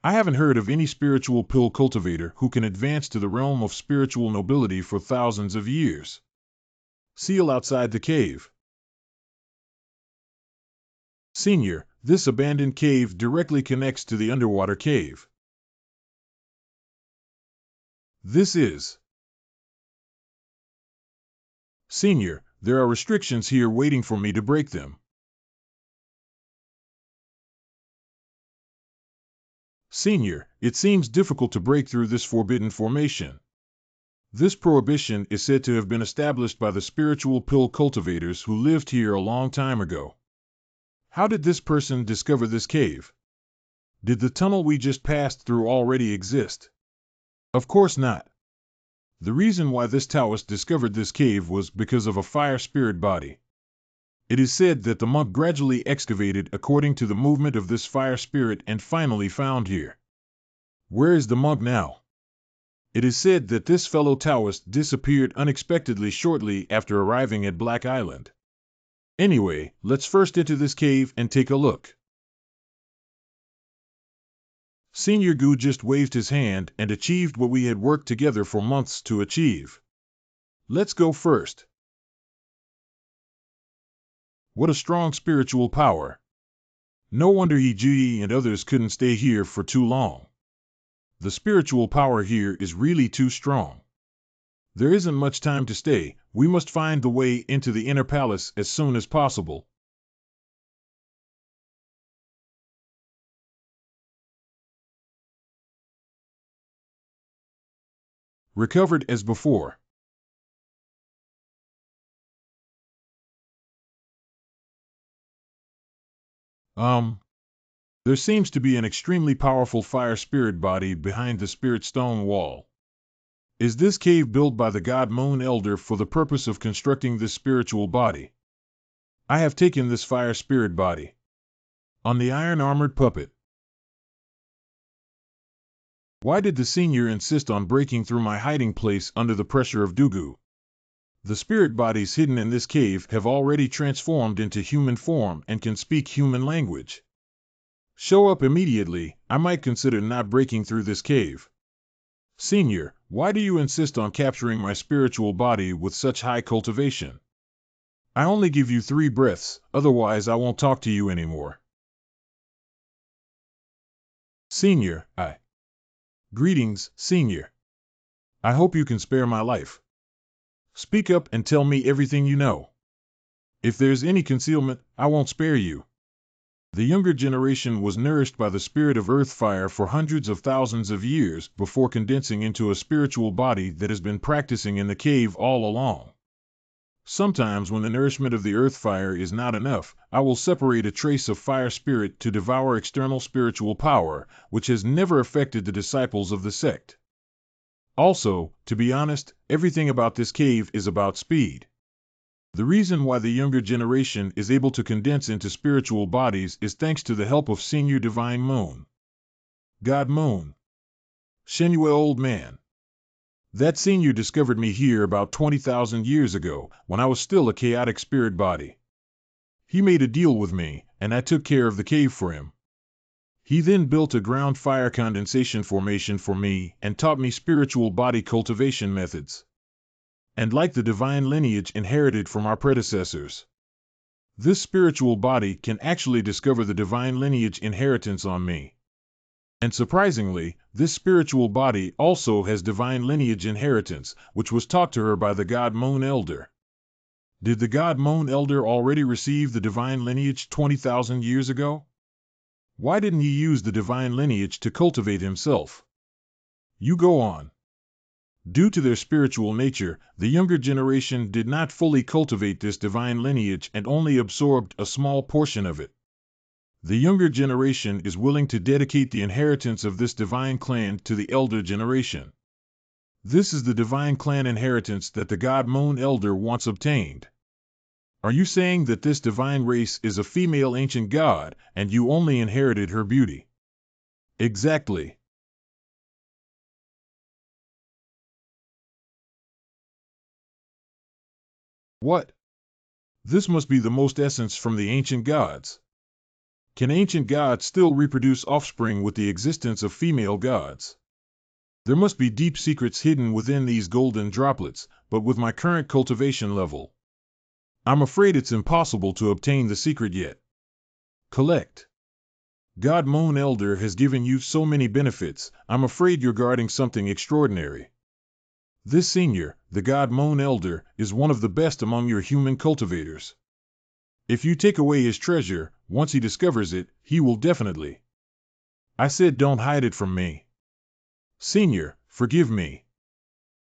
I haven't heard of any spiritual pill cultivator who can advance to the realm of spiritual nobility for thousands of years. Seal outside the cave. Senior, this abandoned cave directly connects to the underwater cave. This is. Senior, there are restrictions here waiting for me to break them. Senior, it seems difficult to break through this forbidden formation. This prohibition is said to have been established by the spiritual pill cultivators who lived here a long time ago. How did this person discover this cave? Did the tunnel we just passed through already exist? Of course not. The reason why this Taoist discovered this cave was because of a fire spirit body. It is said that the monk gradually excavated according to the movement of this fire spirit and finally found here. Where is the monk now? It is said that this fellow Taoist disappeared unexpectedly shortly after arriving at Black Island. Anyway, let's first enter this cave and take a look. Senior Gu just waved his hand and achieved what we had worked together for months to achieve. Let's go first. What a strong spiritual power. No wonder Ji and others couldn't stay here for too long. The spiritual power here is really too strong. There isn't much time to stay. We must find the way into the inner palace as soon as possible. Recovered as before. There seems to be an extremely powerful fire spirit body behind the spirit stone wall. Is this cave built by the god Moon Elder for the purpose of constructing this spiritual body? I have taken this fire spirit body. On the iron-armored puppet. Why did the senior insist on breaking through my hiding place under the pressure of Dugu? The spirit bodies hidden in this cave have already transformed into human form and can speak human language. Show up immediately, I might consider not breaking through this cave. Senior, why do you insist on capturing my spiritual body with such high cultivation? I only give you 3 breaths, otherwise I won't talk to you anymore. Senior, Greetings, Senior. I hope you can spare my life. Speak up and tell me everything you know. If there's any concealment, I won't spare you. The younger generation was nourished by the spirit of earth fire for hundreds of thousands of years before condensing into a spiritual body that has been practicing in the cave all along. Sometimes when the nourishment of the earth fire is not enough, I will separate a trace of fire spirit to devour external spiritual power, which has never affected the disciples of the sect. Also, to be honest, everything about this cave is about speed. The reason why the younger generation is able to condense into spiritual bodies is thanks to the help of Senior Divine Moon. God Moon. Shenhua Old Man. That senior discovered me here about 20,000 years ago, when I was still a chaotic spirit body. He made a deal with me, and I took care of the cave for him. He then built a ground fire condensation formation for me and taught me spiritual body cultivation methods. And like the divine lineage inherited from our predecessors, this spiritual body can actually discover the divine lineage inheritance on me. And surprisingly, this spiritual body also has divine lineage inheritance, which was taught to her by the god Moon Elder. Did the god Moon Elder already receive the divine lineage 20,000 years ago? Why didn't he use the divine lineage to cultivate himself? You go on. Due to their spiritual nature, the younger generation did not fully cultivate this divine lineage and only absorbed a small portion of it. The younger generation is willing to dedicate the inheritance of this divine clan to the elder generation. This is the divine clan inheritance that the god Moon Elder once obtained. Are you saying that this divine race is a female ancient god, and you only inherited her beauty? Exactly. What? This must be the most essence from the ancient gods. Can ancient gods still reproduce offspring with the existence of female gods? There must be deep secrets hidden within these golden droplets, but with my current cultivation level, I'm afraid it's impossible to obtain the secret yet. Collect. God Moon Elder has given you so many benefits, I'm afraid you're guarding something extraordinary. This senior, the god Moon Elder, is one of the best among your human cultivators. If you take away his treasure, once he discovers it, he will definitely. I said don't hide it from me. Senior, forgive me.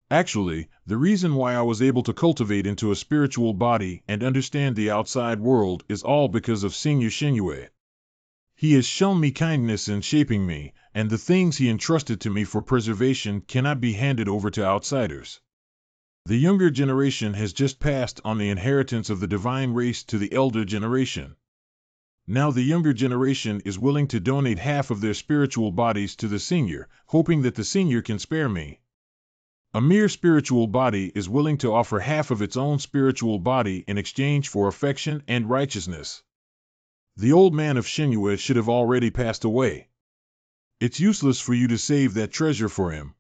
Actually, the reason why I was able to cultivate into a spiritual body and understand the outside world is all because of Senior Shinue. He has shown me kindness in shaping me, and the things he entrusted to me for preservation cannot be handed over to outsiders. The younger generation has just passed on the inheritance of the divine race to the elder generation. Now the younger generation is willing to donate half of their spiritual bodies to the senior, hoping that the senior can spare me. A mere spiritual body is willing to offer half of its own spiritual body in exchange for affection and righteousness. The old man of Shinue should have already passed away. It's useless for you to save that treasure for him.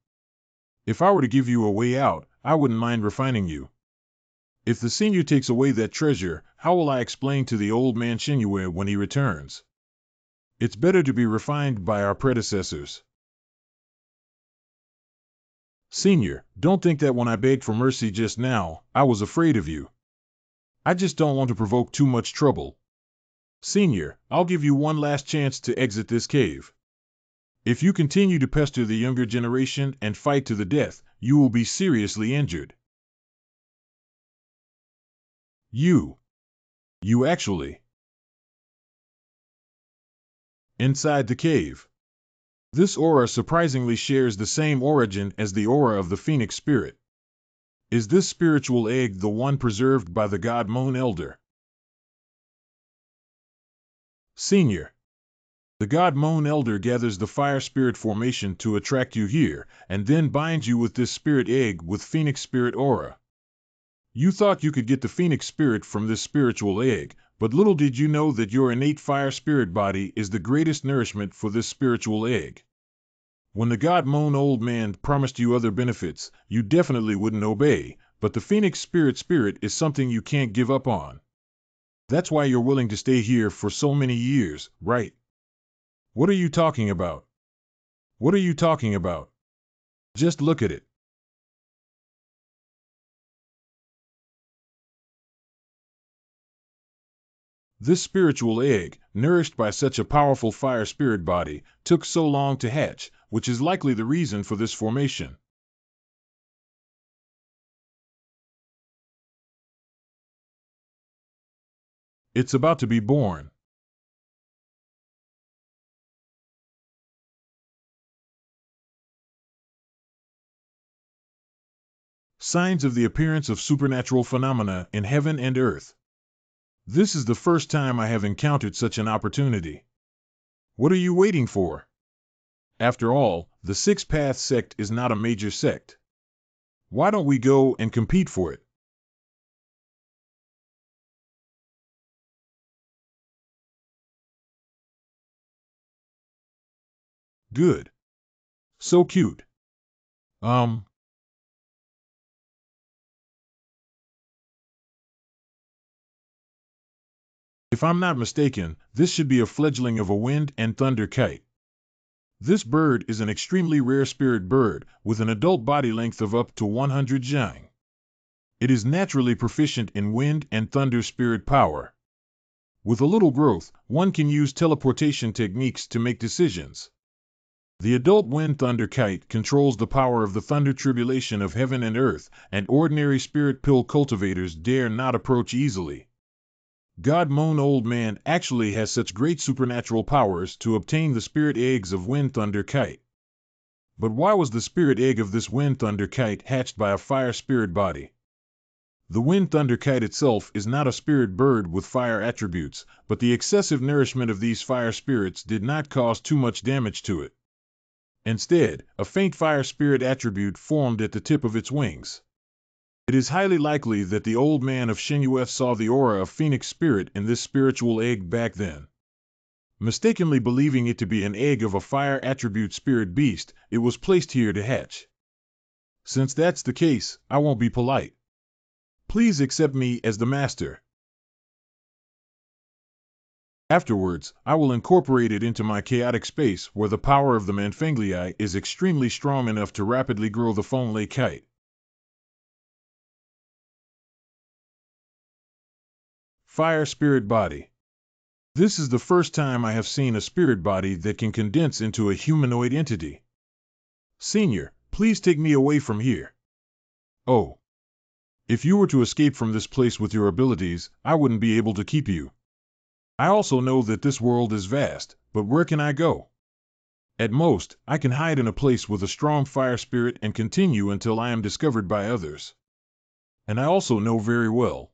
If I were to give you a way out, I wouldn't mind refining you. If the senior takes away that treasure, how will I explain to the old man Shinue when he returns? It's better to be refined by our predecessors. Senior, don't think that when I begged for mercy just now, I was afraid of you. I just don't want to provoke too much trouble. Senior, I'll give you one last chance to exit this cave. If you continue to pester the younger generation and fight to the death, you will be seriously injured. You actually. Inside the cave. This aura surprisingly shares the same origin as the aura of the Phoenix Spirit. Is this spiritual egg the one preserved by the god Moon Elder? Senior. The god Moon Elder gathers the fire spirit formation to attract you here, and then binds you with this spirit egg with Phoenix Spirit aura. You thought you could get the Phoenix Spirit from this spiritual egg, but little did you know that your innate fire spirit body is the greatest nourishment for this spiritual egg. When the god Moon Old Man promised you other benefits, you definitely wouldn't obey, but the Phoenix Spirit is something you can't give up on. That's why you're willing to stay here for so many years, right? What are you talking about? What are you talking about? Just look at it. This spiritual egg, nourished by such a powerful fire spirit body, took so long to hatch, which is likely the reason for this formation. It's about to be born. Signs of the appearance of supernatural phenomena in heaven and earth. This is the first time I have encountered such an opportunity. What are you waiting for? After all, the Six Paths sect is not a major sect. Why don't we go and compete for it? Good. So cute. If I'm not mistaken, this should be a fledgling of a wind and thunder kite. This bird is an extremely rare spirit bird, with an adult body length of up to 100 zhang. It is naturally proficient in wind and thunder spirit power. With a little growth, one can use teleportation techniques to make decisions. The adult wind thunder kite controls the power of the thunder tribulation of heaven and earth, and ordinary spirit pill cultivators dare not approach easily. God Moon Old Man actually has such great supernatural powers to obtain the spirit eggs of Wind Thunder Kite. But why was the spirit egg of this Wind Thunder Kite hatched by a fire spirit body? The Wind Thunder Kite itself is not a spirit bird with fire attributes, but the excessive nourishment of these fire spirits did not cause too much damage to it. Instead, a faint fire spirit attribute formed at the tip of its wings. It is highly likely that the old man of Shinue saw the aura of Phoenix Spirit in this spiritual egg back then. Mistakenly believing it to be an egg of a fire attribute spirit beast, it was placed here to hatch. Since that's the case, I won't be polite. Please accept me as the master. Afterwards, I will incorporate it into my chaotic space where the power of the Manfenglii is extremely strong enough to rapidly grow the Fonlei kite. Fire spirit body. This is the first time I have seen a spirit body that can condense into a humanoid entity. Senior, please take me away from here. Oh. If you were to escape from this place with your abilities, I wouldn't be able to keep you. I also know that this world is vast, but where can I go? At most, I can hide in a place with a strong fire spirit and continue until I am discovered by others. And I also know very well.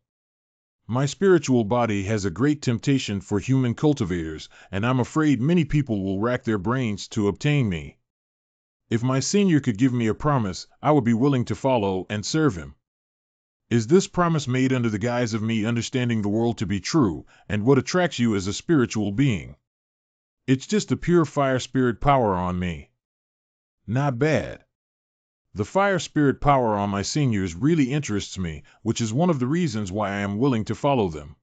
My spiritual body has a great temptation for human cultivators, and I'm afraid many people will rack their brains to obtain me. If my senior could give me a promise, I would be willing to follow and serve him. Is this promise made under the guise of me understanding the world to be true, and what attracts you as a spiritual being? It's just the pure fire spirit power on me. Not bad. The fire spirit power on my seniors really interests me, which is one of the reasons why I am willing to follow them.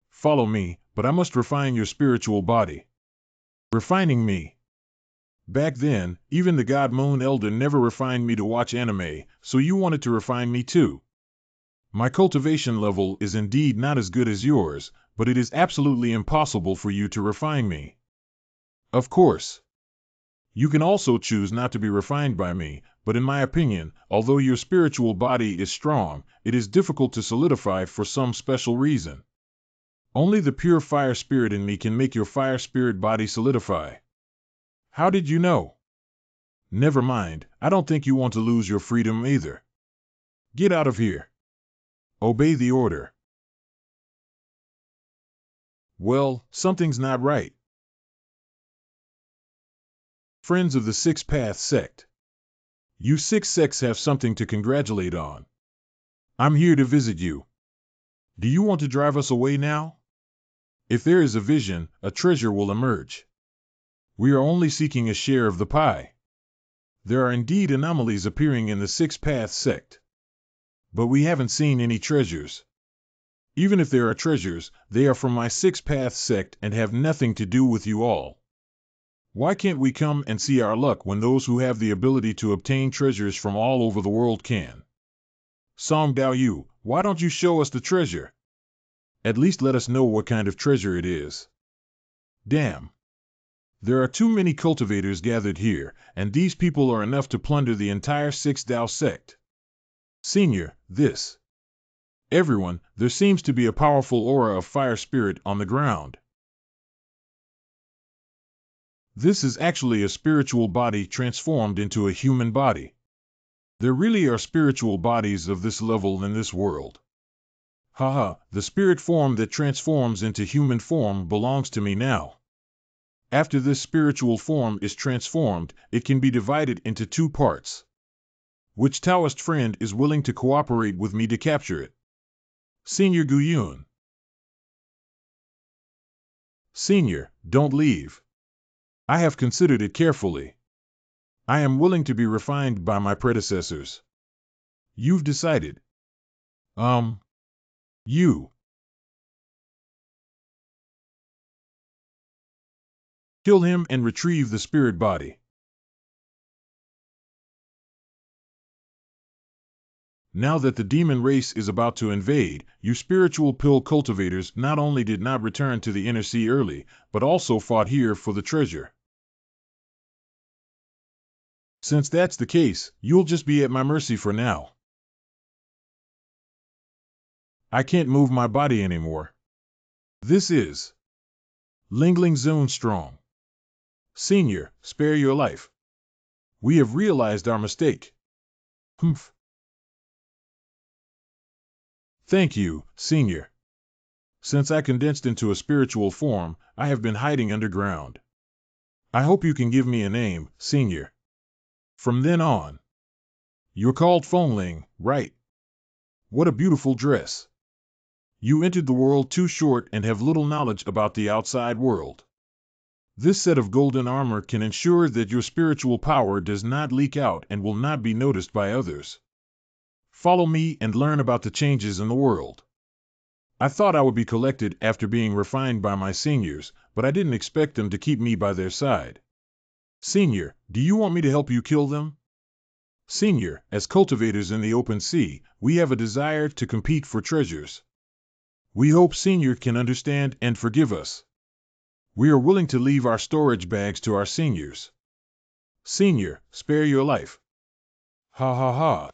Follow me, but I must refine your spiritual body. Refining me. Back then, even the God Moon Elder never refined me to watch anime, so you wanted to refine me too. My cultivation level is indeed not as good as yours, but it is absolutely impossible for you to refine me. Of course. You can also choose not to be refined by me, but in my opinion, although your spiritual body is strong, it is difficult to solidify for some special reason. Only the pure fire spirit in me can make your fire spirit body solidify. How did you know? Never mind, I don't think you want to lose your freedom either. Get out of here. Obey the order. Well, something's not right. Friends of the Six Path Sect. You six sects have something to congratulate on. I'm here to visit you. Do you want to drive us away now? If there is a vision, a treasure will emerge. We are only seeking a share of the pie. There are indeed anomalies appearing in the Six Path Sect. But we haven't seen any treasures. Even if there are treasures, they are from my Six Path Sect and have nothing to do with you all. Why can't we come and see our luck when those who have the ability to obtain treasures from all over the world can? Song Dao Yu, why don't you show us the treasure? At least let us know what kind of treasure it is. Damn. There are too many cultivators gathered here, and these people are enough to plunder the entire Six Dao sect. Senior, this. Everyone, there seems to be a powerful aura of fire spirit on the ground. This is actually a spiritual body transformed into a human body. There really are spiritual bodies of this level in this world. Haha, the spirit form that transforms into human form belongs to me now. After this spiritual form is transformed, it can be divided into two parts. Which Taoist friend is willing to cooperate with me to capture it? Senior Guyun. Senior, don't leave. I have considered it carefully. I am willing to be refined by my predecessors. You've decided. You. Kill him and retrieve the spirit body. Now that the demon race is about to invade, you spiritual pill cultivators not only did not return to the inner sea early, but also fought here for the treasure. Since that's the case, you'll just be at my mercy for now. I can't move my body anymore. This is Lingling Zone Strong. Senior, spare your life. We have realized our mistake. Humph. Thank you, Senior. Since I condensed into a spiritual form, I have been hiding underground. I hope you can give me a name, Senior. From then on. You're called Fengling, right? What a beautiful dress. You entered the world too short and have little knowledge about the outside world. This set of golden armor can ensure that your spiritual power does not leak out and will not be noticed by others. Follow me and learn about the changes in the world. I thought I would be collected after being refined by my seniors, but I didn't expect them to keep me by their side. Senior, do you want me to help you kill them? Senior, as cultivators in the open sea, we have a desire to compete for treasures. We hope Senior can understand and forgive us. We are willing to leave our storage bags to our seniors. Senior, spare your life. Ha ha ha.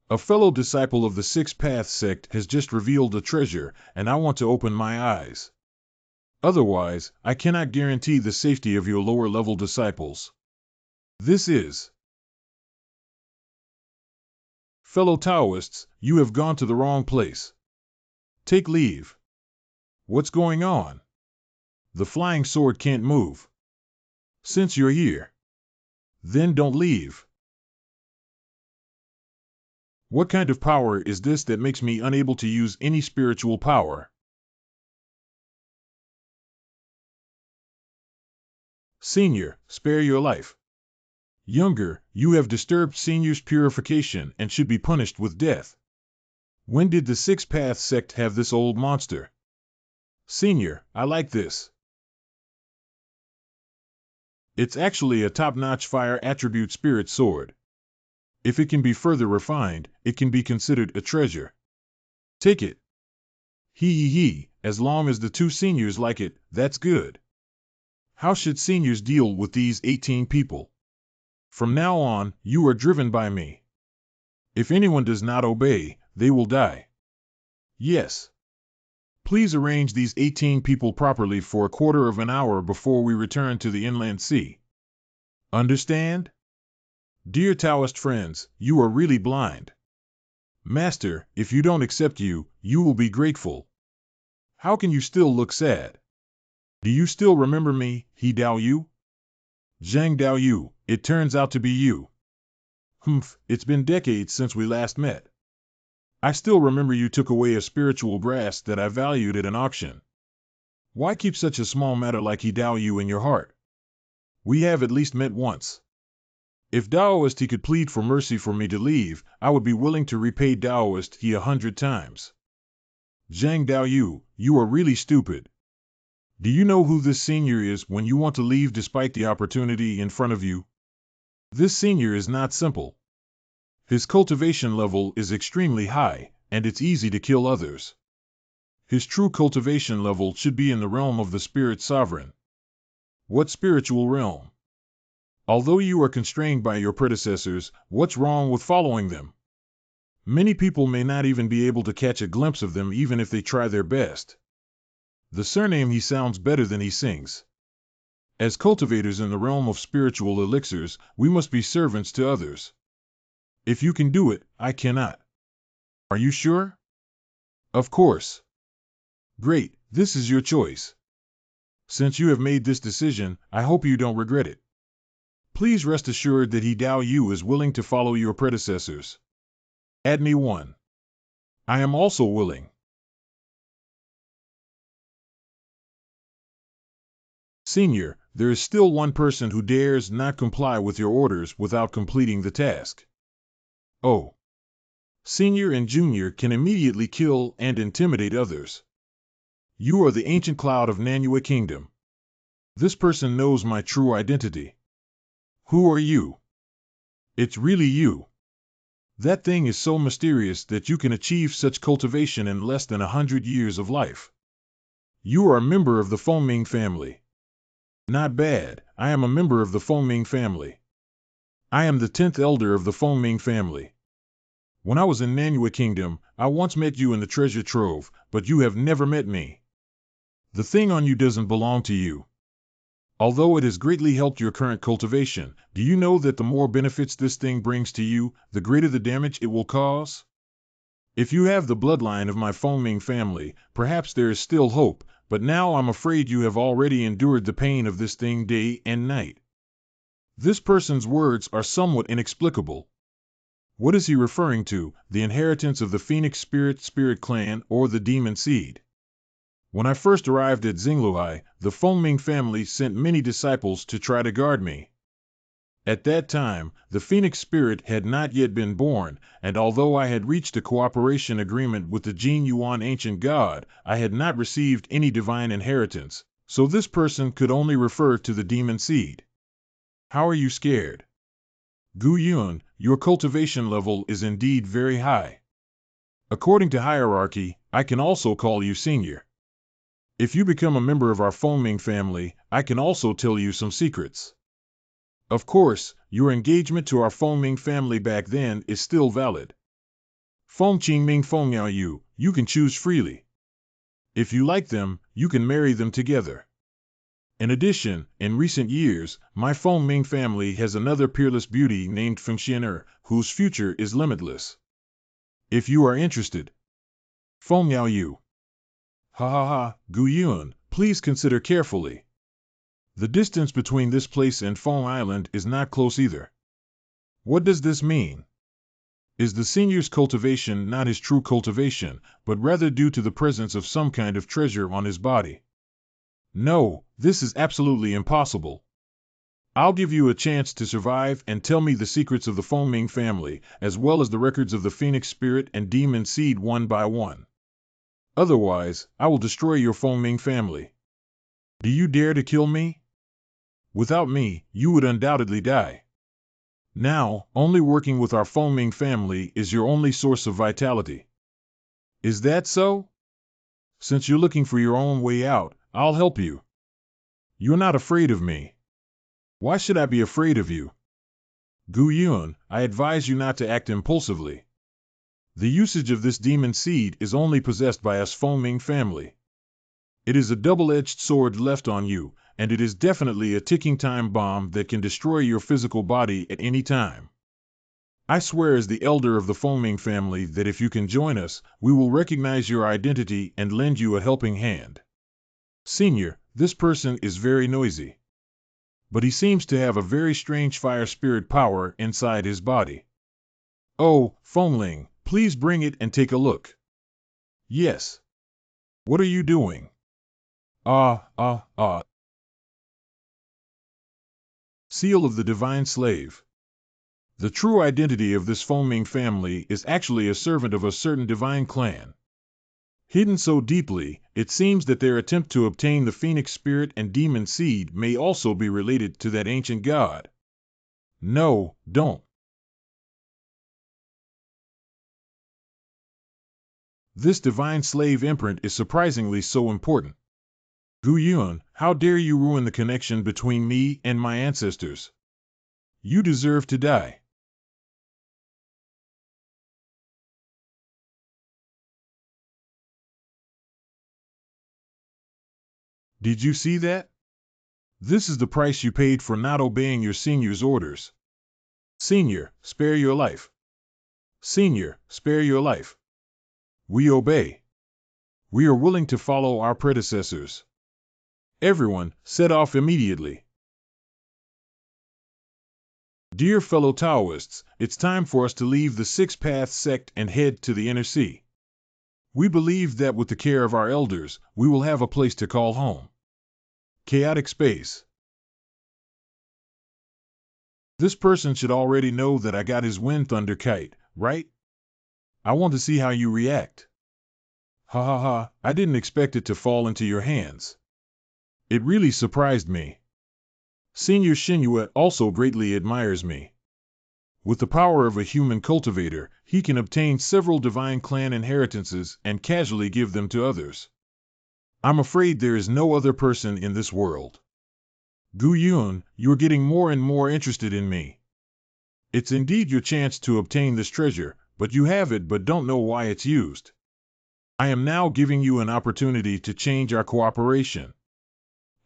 A fellow disciple of the Six Paths sect has just revealed a treasure, and I want to open my eyes. Otherwise, I cannot guarantee the safety of your lower-level disciples. This is... Fellow Taoists, you have gone to the wrong place. Take leave. What's going on? The flying sword can't move. Since you're here, then don't leave. What kind of power is this that makes me unable to use any spiritual power? Senior, spare your life. Younger, you have disturbed Senior's purification and should be punished with death. When did the Six Paths sect have this old monster? Senior, I like this. It's actually a top-notch fire attribute spirit sword. If it can be further refined, it can be considered a treasure. Take it. He, as long as the two seniors like it, that's good. How should seniors deal with these 18 people? From now on, you are driven by me. If anyone does not obey, they will die. Yes. Please arrange these 18 people properly for a quarter of an hour before we return to the inland sea. Understand? Dear Taoist friends, you are really blind. Master, if you don't accept you will be grateful. How can you still look sad? Do you still remember me, He Dao Yu? Zhang Dao Yu, it turns out to be you. It's been decades since we last met. I still remember you took away a spiritual brass that I valued at an auction. Why keep such a small matter like He Dao Yu in your heart? We have at least met once. If Daoist he could plead for mercy for me to leave, I would be willing to repay Daoist he 100 times. Zhang Dao Yu, you are really stupid. Do you know who this senior is when you want to leave despite the opportunity in front of you? This senior is not simple. His cultivation level is extremely high, and it's easy to kill others. His true cultivation level should be in the realm of the spirit sovereign. What spiritual realm? Although you are constrained by your predecessors, what's wrong with following them? Many people may not even be able to catch a glimpse of them even if they try their best. The surname he sounds better than he sings. As cultivators in the realm of spiritual elixirs, we must be servants to others. If you can do it, I cannot. Are you sure? Of course. Great, this is your choice. Since you have made this decision, I hope you don't regret it. Please rest assured that He Dao Yu is willing to follow your predecessors. Add me one. I am also willing. Senior, there is still one person who dares not comply with your orders without completing the task. Oh. Senior and Junior can immediately kill and intimidate others. You are the ancient cloud of Nanyue Kingdom. This person knows my true identity. Who are you? It's really you. That thing is so mysterious that you can achieve such cultivation in less than 100 years of life. You are a member of the Fengming family. Not bad, I am a member of the Fengming family. I am the 10th elder of the Fengming family. When I was in Nanyue Kingdom, I once met you in the treasure trove, but you have never met me. The thing on you doesn't belong to you. Although it has greatly helped your current cultivation, do you know that the more benefits this thing brings to you, the greater the damage it will cause? If you have the bloodline of my Fengming family, perhaps there is still hope, but now I'm afraid you have already endured the pain of this thing day and night. This person's words are somewhat inexplicable. What is he referring to, the inheritance of the Phoenix Spirit clan, or the demon seed? When I first arrived at Xingluai, the Fengming family sent many disciples to try to guard me. At that time, the Phoenix Spirit had not yet been born, and although I had reached a cooperation agreement with the Jin Yuan ancient god, I had not received any divine inheritance, so this person could only refer to the demon seed. How are you scared? Gu Yun, your cultivation level is indeed very high. According to hierarchy, I can also call you Senior. If you become a member of our Fengming family, I can also tell you some secrets. Of course, your engagement to our Fengming family back then is still valid. Feng Qingming Feng Yao Yu, you can choose freely. If you like them, you can marry them together. In addition, in recent years, my Fengming family has another peerless beauty named Feng Xian'er, whose future is limitless. If you are interested. Feng Yao Yu. Ha ha ha, Gu Yun, please consider carefully. The distance between this place and Feng Island is not close either. What does this mean? Is the senior's cultivation not his true cultivation, but rather due to the presence of some kind of treasure on his body? No, this is absolutely impossible. I'll give you a chance to survive and tell me the secrets of the Fengming family, as well as the records of the Phoenix Spirit and Demon Seed one by one. Otherwise, I will destroy your Fengming family. Do you dare to kill me? Without me, you would undoubtedly die. Now, only working with our Fengming family is your only source of vitality. Is that so? Since you're looking for your own way out, I'll help you. You're not afraid of me. Why should I be afraid of you? Gu Yun, I advise you not to act impulsively. The usage of this demon seed is only possessed by us Fengming family. It is a double-edged sword left on you, and it is definitely a ticking time bomb that can destroy your physical body at any time. I swear as the elder of the Fengming family that if you can join us, we will recognize your identity and lend you a helping hand. Senior, this person is very noisy. But he seems to have a very strange fire spirit power inside his body. Oh, Fengling, please bring it and take a look. Yes. What are you doing? Seal of the Divine Slave. The true identity of this Fengming family is actually a servant of a certain divine clan. Hidden so deeply, it seems that their attempt to obtain the Phoenix Spirit and Demon Seed may also be related to that ancient god. No, don't. This divine slave imprint is surprisingly so important. Gu Yun, how dare you ruin the connection between me and my ancestors? You deserve to die. Did you see that? This is the price you paid for not obeying your senior's orders. Senior, spare your life. Senior, spare your life. We obey. We are willing to follow our predecessors. Everyone, set off immediately. Dear fellow Taoists, it's time for us to leave the Six Paths sect and head to the inner sea. We believe that with the care of our elders, we will have a place to call home. Chaotic space. This person should already know that I got his wind thunder kite, right? I want to see how you react. Ha ha ha, I didn't expect it to fall into your hands. It really surprised me. Senior Xinyue also greatly admires me. With the power of a human cultivator, he can obtain several divine clan inheritances and casually give them to others. I'm afraid there is no other person in this world. Gu Yun, you're getting more and more interested in me. It's indeed your chance to obtain this treasure, but you have it but don't know why it's used. I am now giving you an opportunity to change our cooperation.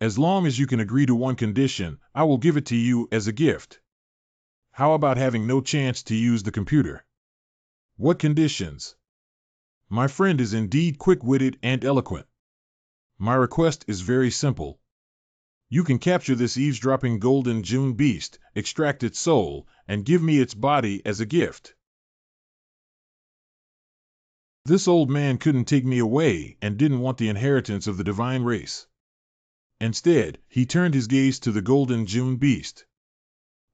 As long as you can agree to one condition, I will give it to you as a gift. How about having no chance to use the computer? What conditions? My friend is indeed quick-witted and eloquent. My request is very simple. You can capture this eavesdropping golden June beast, extract its soul, and give me its body as a gift. This old man couldn't take me away and didn't want the inheritance of the divine race. Instead, he turned his gaze to the golden June beast.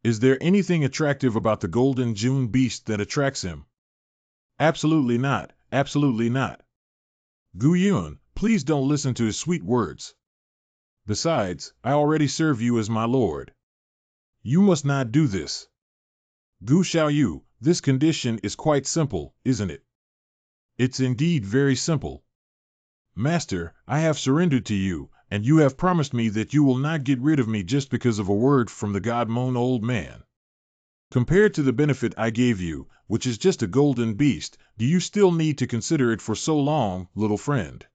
Is there anything attractive about the golden June beast that attracts him? Absolutely not, absolutely not. Gu Yun, please don't listen to his sweet words. Besides, I already serve you as my lord. You must not do this. Gu Xiaoyu, this condition is quite simple, isn't it? It's indeed very simple. Master, I have surrendered to you, and you have promised me that you will not get rid of me just because of a word from the God-moon old man. Compared to the benefit I gave you, which is just a golden beast, do you still need to consider it for so long, little friend?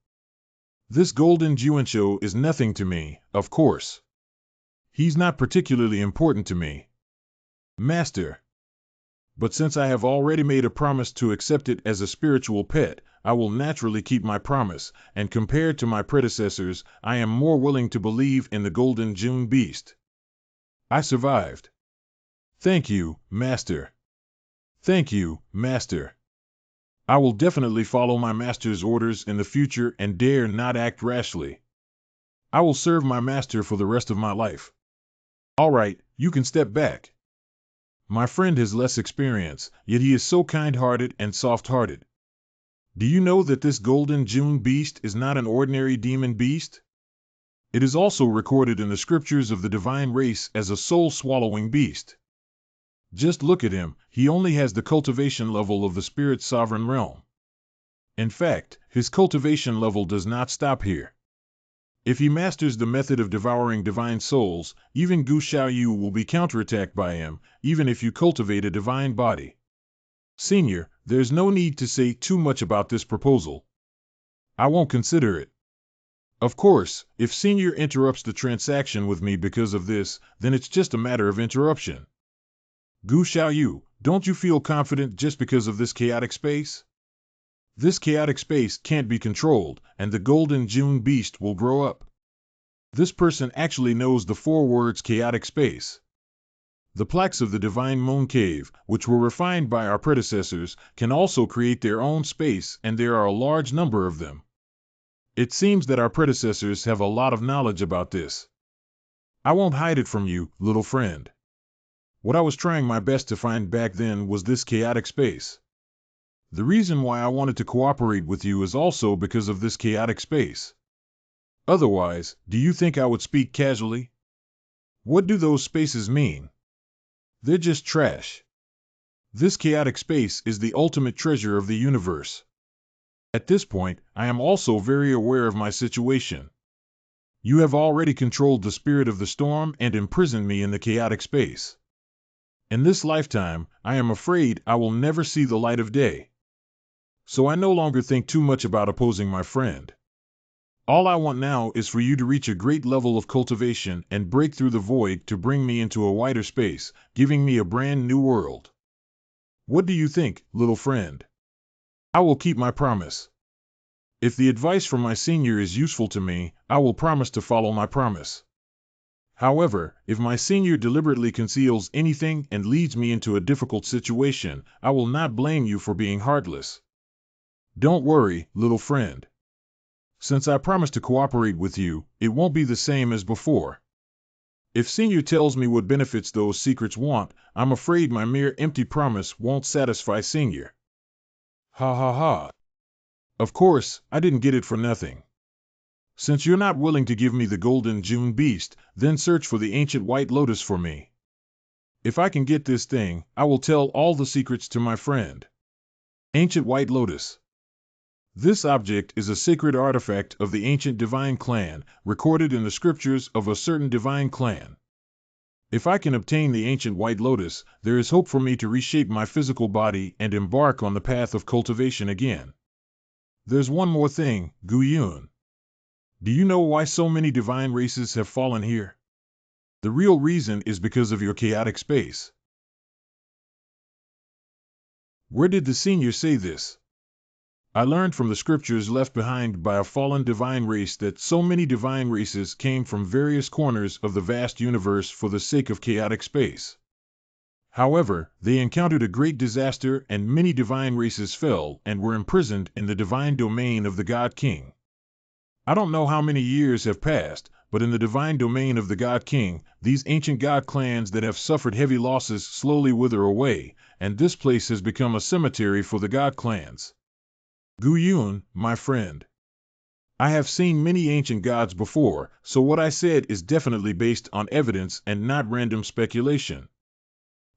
This golden Juancho is nothing to me, of course. He's not particularly important to me, Master. But since I have already made a promise to accept it as a spiritual pet, I will naturally keep my promise, and compared to my predecessors, I am more willing to believe in the golden June beast. I survived. Thank you, Master. Thank you, Master. I will definitely follow my master's orders in the future and dare not act rashly. I will serve my master for the rest of my life. All right, you can step back. My friend has less experience, yet he is so kind-hearted and soft-hearted. Do you know that this golden June beast is not an ordinary demon beast? It is also recorded in the scriptures of the divine race as a soul-swallowing beast. Just look at him, he only has the cultivation level of the spirit's sovereign realm. In fact, his cultivation level does not stop here. If he masters the method of devouring divine souls, even Gu Xiaoyu will be counterattacked by him, even if you cultivate a divine body. Senior, there's no need to say too much about this proposal. I won't consider it. Of course, if Senior interrupts the transaction with me because of this, then it's just a matter of interruption. Gu Xiaoyu, don't you feel confident just because of this chaotic space? This chaotic space can't be controlled, and the golden June beast will grow up. This person actually knows the 4 words chaotic space. The plaques of the divine moon cave, which were refined by our predecessors, can also create their own space, and there are a large number of them. It seems that our predecessors have a lot of knowledge about this. I won't hide it from you, little friend. What I was trying my best to find back then was this chaotic space. The reason why I wanted to cooperate with you is also because of this chaotic space. Otherwise, do you think I would speak casually? What do those spaces mean? They're just trash. This chaotic space is the ultimate treasure of the universe. At this point, I am also very aware of my situation. You have already controlled the spirit of the storm and imprisoned me in the chaotic space. In this lifetime, I am afraid I will never see the light of day. So I no longer think too much about opposing my friend. All I want now is for you to reach a great level of cultivation and break through the void to bring me into a wider space, giving me a brand new world. What do you think, little friend? I will keep my promise. If the advice from my senior is useful to me, I will promise to follow my promise. However, if my senior deliberately conceals anything and leads me into a difficult situation, I will not blame you for being heartless. Don't worry, little friend. Since I promised to cooperate with you, it won't be the same as before. If Senior tells me what benefits those secrets want, I'm afraid my mere empty promise won't satisfy Senior. Ha ha ha. Of course, I didn't get it for nothing. Since you're not willing to give me the golden June beast, then search for the ancient white lotus for me. If I can get this thing, I will tell all the secrets to my friend. Ancient white lotus. This object is a sacred artifact of the ancient divine clan, recorded in the scriptures of a certain divine clan. If I can obtain the ancient white lotus, there is hope for me to reshape my physical body and embark on the path of cultivation again. There's one more thing, Gu Yun. Do you know why so many divine races have fallen here? The real reason is because of your chaotic space. Where did the senior say this? I learned from the scriptures left behind by a fallen divine race that so many divine races came from various corners of the vast universe for the sake of chaotic space. However, they encountered a great disaster and many divine races fell and were imprisoned in the divine domain of the god Qing. I don't know how many years have passed, but in the divine domain of the god Qing, these ancient god clans that have suffered heavy losses slowly wither away, and this place has become a cemetery for the god clans. Gu Yun, my friend. I have seen many ancient gods before, so what I said is definitely based on evidence and not random speculation.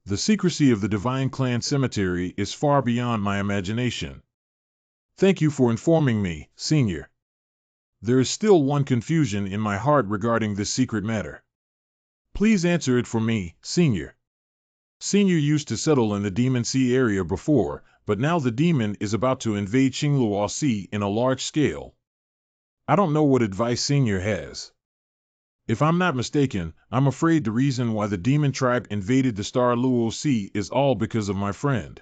The secrecy of the divine clan cemetery is far beyond my imagination. Thank you for informing me, Senior. There is still one confusion in my heart regarding this secret matter. Please answer it for me, Senior. Senior used to settle in the Demon Sea area before, but now the demon is about to invade Qingluo Sea in a large scale. I don't know what advice Senior has. If I'm not mistaken, I'm afraid the reason why the demon tribe invaded the Star Luo Sea is all because of my friend.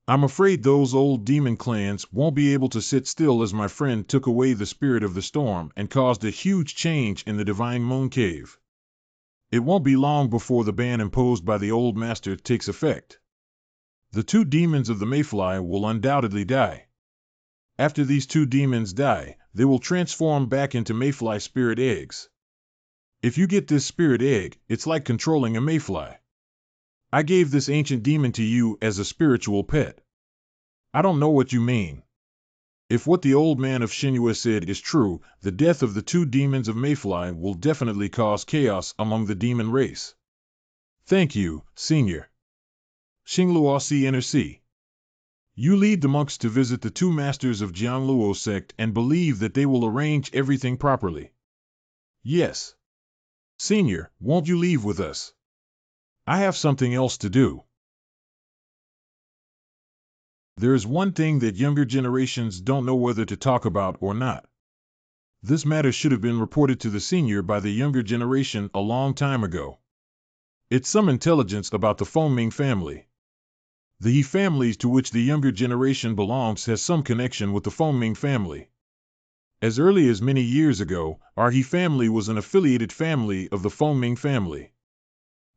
I'm afraid those old demon clans won't be able to sit still as my friend took away the spirit of the storm and caused a huge change in the Divine Moon Cave. It won't be long before the ban imposed by the old master takes effect. The two demons of the Mayfly will undoubtedly die. After these two demons die, they will transform back into Mayfly spirit eggs. If you get this spirit egg, it's like controlling a Mayfly. I gave this ancient demon to you as a spiritual pet. I don't know what you mean. If what the old man of Shinua said is true, the death of the two demons of Mayfly will definitely cause chaos among the demon race. Thank you, Senior. Qingluo Sea Inner Sea. You lead the monks to visit the two masters of Jiangluo sect and believe that they will arrange everything properly. Yes. Senior, won't you leave with us? I have something else to do. There is one thing that younger generations don't know whether to talk about or not. This matter should have been reported to the senior by the younger generation a long time ago. It's some intelligence about the Fengming family. The He families to which the younger generation belongs has some connection with the Fengming family. As early as many years ago, our He family was an affiliated family of the Fengming family.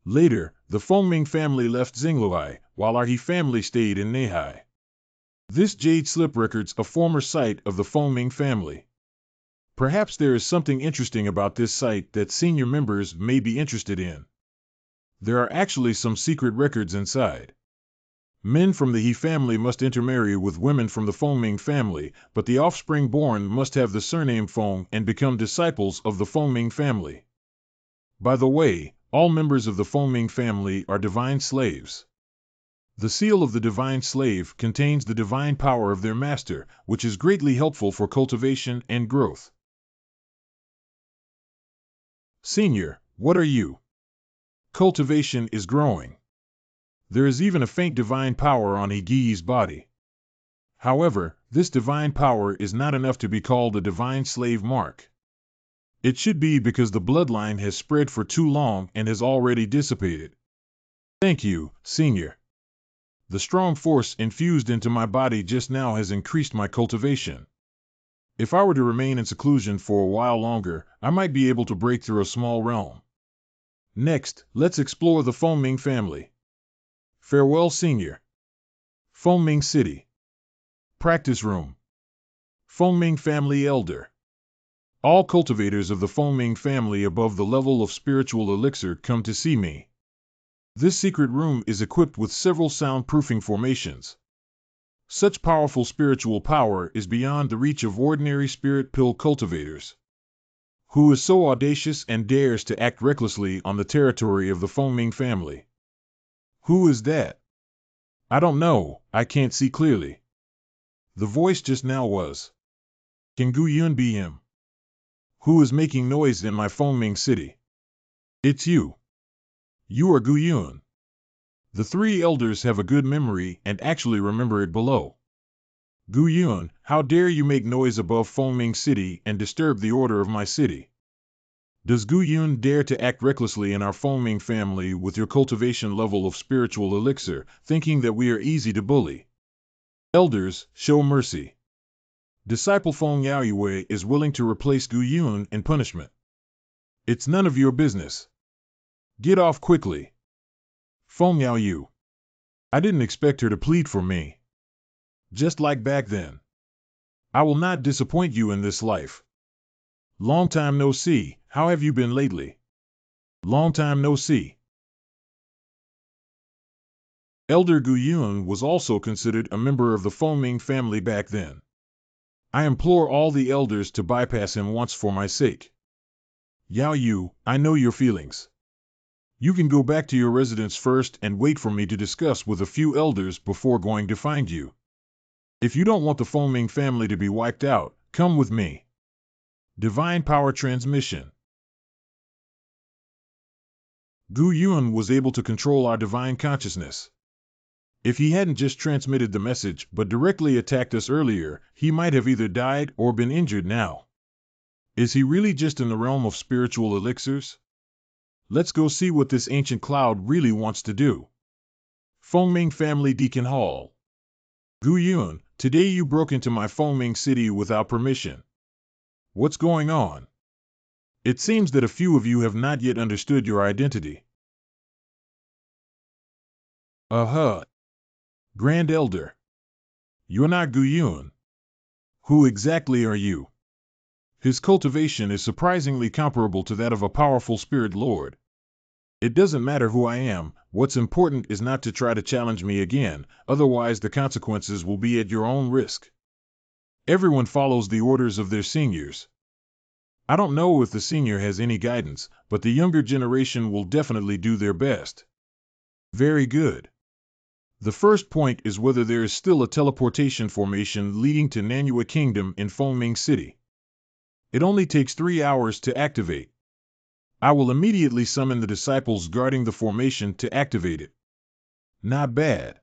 Later, the Fengming family left Xingluai, while our He family stayed in Neihai. This jade slip records a former site of the Fengming family. Perhaps there is something interesting about this site that senior members may be interested in. There are actually some secret records inside. Men from the He family must intermarry with women from the Fengming family, but the offspring born must have the surname Feng and become disciples of the Fengming family. By the way, all members of the Fengming family are divine slaves. The seal of the divine slave contains the divine power of their master, which is greatly helpful for cultivation and growth. Senior, what are you? Cultivation is growing. There is even a faint divine power on Higi's body. However, this divine power is not enough to be called a divine slave mark. It should be because the bloodline has spread for too long and has already dissipated. Thank you, Senior. The strong force infused into my body just now has increased my cultivation. If I were to remain in seclusion for a while longer, I might be able to break through a small realm. Next, let's explore the Fengming family. Farewell, Senior. Fengming City. Practice Room. Fengming Family Elder. All cultivators of the Fengming family above the level of spiritual elixir come to see me. This secret room is equipped with several soundproofing formations. Such powerful spiritual power is beyond the reach of ordinary spirit pill cultivators. Who is so audacious and dares to act recklessly on the territory of the Fengming family? Who is that? I don't know, I can't see clearly. The voice just now was. Can Gu Yun be him? Who is making noise in my Fengming city? It's you. You are Gu Yun. The three elders have a good memory and actually remember it below. Gu Yun, how dare you make noise above Fengming City and disturb the order of my city? Does Gu Yun dare to act recklessly in our Fengming family with your cultivation level of spiritual elixir, thinking that we are easy to bully? Elders, show mercy. Disciple Feng Yaoyue is willing to replace Gu Yun in punishment. It's none of your business. Get off quickly. Feng Yaoyu. I didn't expect her to plead for me. Just like back then. I will not disappoint you in this life. Long time no see, how have you been lately? Long time no see. Elder Gu Yun was also considered a member of the Fengming family back then. I implore all the elders to bypass him once for my sake. Yao Yu, I know your feelings. You can go back to your residence first and wait for me to discuss with a few elders before going to find you. If you don't want the Fengming family to be wiped out, come with me. Divine Power Transmission. Gu Yuan was able to control our divine consciousness. If he hadn't just transmitted the message but directly attacked us earlier, he might have either died or been injured now. Is he really just in the realm of spiritual elixirs? Let's go see what this ancient cloud really wants to do. Fengming Family Deacon Hall. Gu Yuan, today you broke into my Fengming city without permission. What's going on? It seems that a few of you have not yet understood your identity. Grand Elder. You're not Gu Yuan. Who exactly are you? His cultivation is surprisingly comparable to that of a powerful spirit lord. It doesn't matter who I am, what's important is not to try to challenge me again, otherwise the consequences will be at your own risk. Everyone follows the orders of their seniors. I don't know if the senior has any guidance, but the younger generation will definitely do their best. Very good. The first point is whether there is still a teleportation formation leading to Nanyue Kingdom in Fengming City. It only takes 3 hours to activate. I will immediately summon the disciples guarding the formation to activate it. Not bad.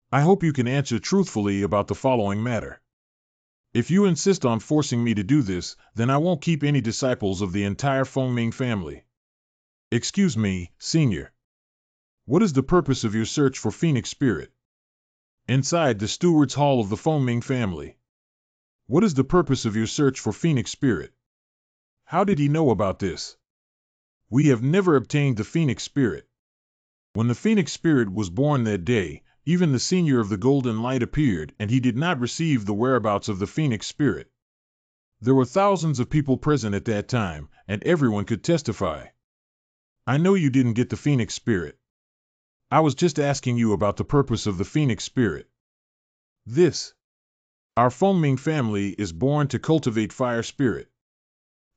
I hope you can answer truthfully about the following matter. If you insist on forcing me to do this, then I won't keep any disciples of the entire Fengming family. Excuse me, Senior. What is the purpose of your search for Phoenix Spirit? Inside the Steward's Hall of the Fengming family. What is the purpose of your search for Phoenix Spirit? How did he know about this? We have never obtained the Phoenix Spirit. When the Phoenix Spirit was born that day, even the Senior of the Golden Light appeared, and he did not receive the whereabouts of the Phoenix Spirit. There were thousands of people present at that time, and everyone could testify. I know you didn't get the Phoenix Spirit. I was just asking you about the purpose of the Phoenix Spirit. Our Fengming family is born to cultivate Fire Spirit.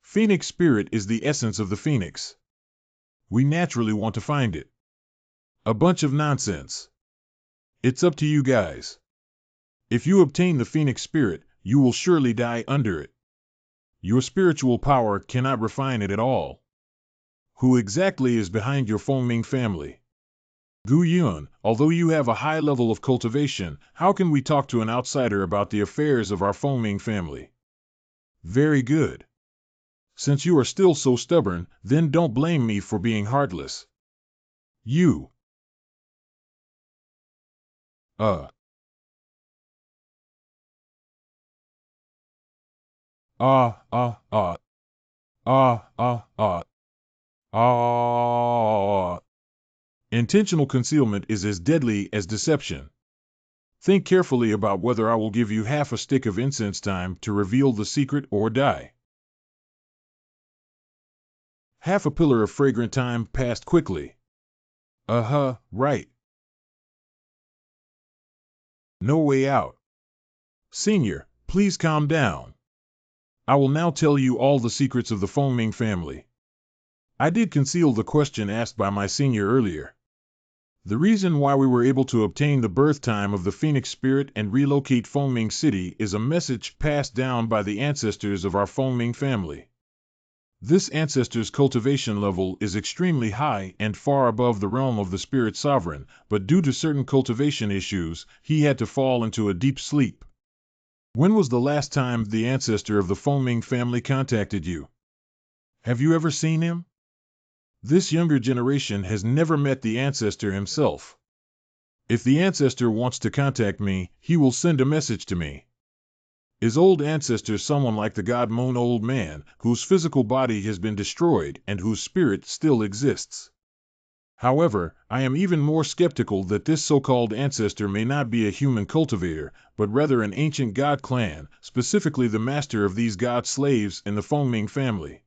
Phoenix Spirit is the essence of the Phoenix. We naturally want to find it. A bunch of nonsense. It's up to you guys. If you obtain the Phoenix Spirit, you will surely die under it. Your spiritual power cannot refine it at all. Who exactly is behind your Fengming family? Gu Yuan, although you have a high level of cultivation, how can we talk to an outsider about the affairs of our Fengming family? Very good. Since you are still so stubborn, then don't blame me for being heartless. You. Intentional concealment is as deadly as deception. Think carefully about whether I will give you half a stick of incense time to reveal the secret or die. Half a pillar of fragrant time passed quickly. Right. No way out. Senior, please calm down. I will now tell you all the secrets of the Fengming family. I did conceal the question asked by my senior earlier. The reason why we were able to obtain the birth time of the Phoenix Spirit and relocate Fengming City is a message passed down by the ancestors of our Fengming family. This ancestor's cultivation level is extremely high and far above the realm of the Spirit Sovereign, but due to certain cultivation issues, he had to fall into a deep sleep. When was the last time the ancestor of the Fengming family contacted you? Have you ever seen him? This younger generation has never met the ancestor himself. If the ancestor wants to contact me, he will send a message to me. Is old ancestor someone like the god Moon Old Man, whose physical body has been destroyed and whose spirit still exists? However, I am even more skeptical that this so-called ancestor may not be a human cultivator, but rather an ancient god clan, specifically the master of these god slaves in the Fengming family.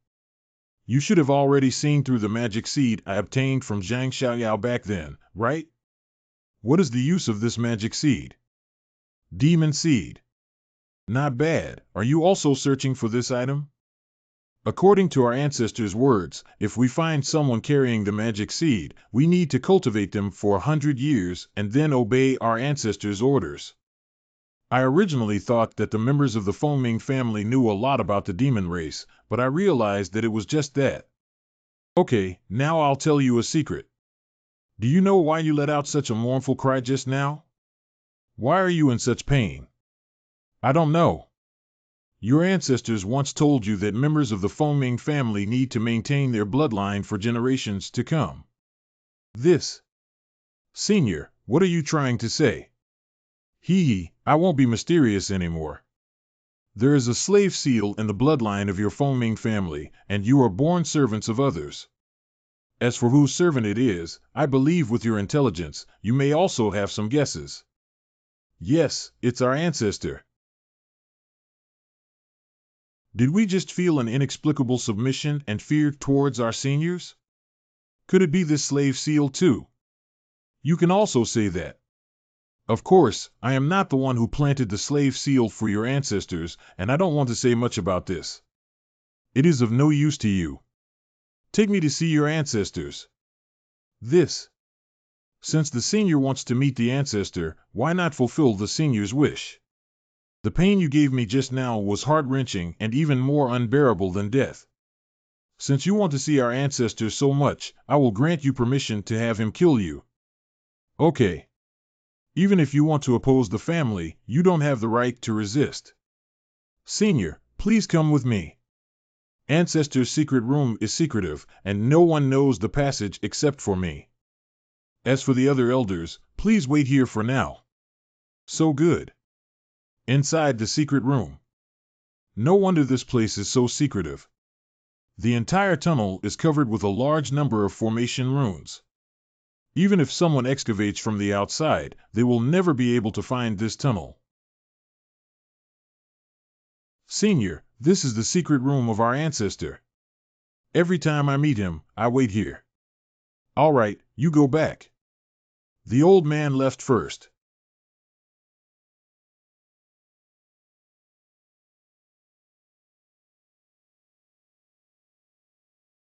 You should have already seen through the magic seed I obtained from Zhang Xiaoyao back then, right? What is the use of this magic seed? Demon seed. Not bad. Are you also searching for this item? According to our ancestors' words, if we find someone carrying the magic seed, we need to cultivate them for 100 years and then obey our ancestors' orders. I originally thought that the members of the Fengming family knew a lot about the demon race, but I realized that it was just that. Okay, now I'll tell you a secret. Do you know why you let out such a mournful cry just now? Why are you in such pain? I don't know. Your ancestors once told you that members of the Fengming family need to maintain their bloodline for generations to come. This. Senior, what are you trying to say? I won't be mysterious anymore. There is a slave seal in the bloodline of your Fengming family, and you are born servants of others. As for whose servant it is, I believe with your intelligence, you may also have some guesses. Yes, it's our ancestor. Did we just feel an inexplicable submission and fear towards our seniors? Could it be this slave seal too? You can also say that. Of course, I am not the one who planted the slave seal for your ancestors, and I don't want to say much about this. It is of no use to you. Take me to see your ancestors. This. Since the senior wants to meet the ancestor, why not fulfill the senior's wish? The pain you gave me just now was heart-wrenching and even more unbearable than death. Since you want to see our ancestor so much, I will grant you permission to have him kill you. Okay. Even if you want to oppose the family, you don't have the right to resist. Senior, please come with me. Ancestor's secret room is secretive, and no one knows the passage except for me. As for the other elders, please wait here for now. So good. Inside the secret room. No wonder this place is so secretive. The entire tunnel is covered with a large number of formation runes. Even if someone excavates from the outside, they will never be able to find this tunnel. Senior, this is the secret room of our ancestor. Every time I meet him, I wait here. All right, you go back. The old man left first.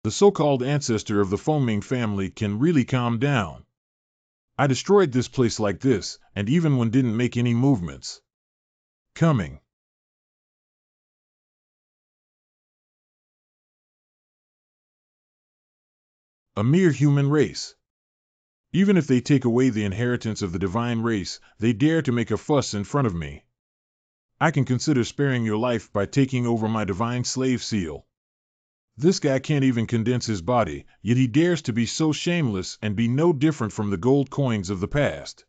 The so-called ancestor of the Fengming family can really calm down. I destroyed this place like this, and even one didn't make any movements. Coming. A mere human race. Even if they take away the inheritance of the divine race, they dare to make a fuss in front of me. I can consider sparing your life by taking over my divine slave seal. This guy can't even condense his body, yet he dares to be so shameless and be no different from the gold coins of the past.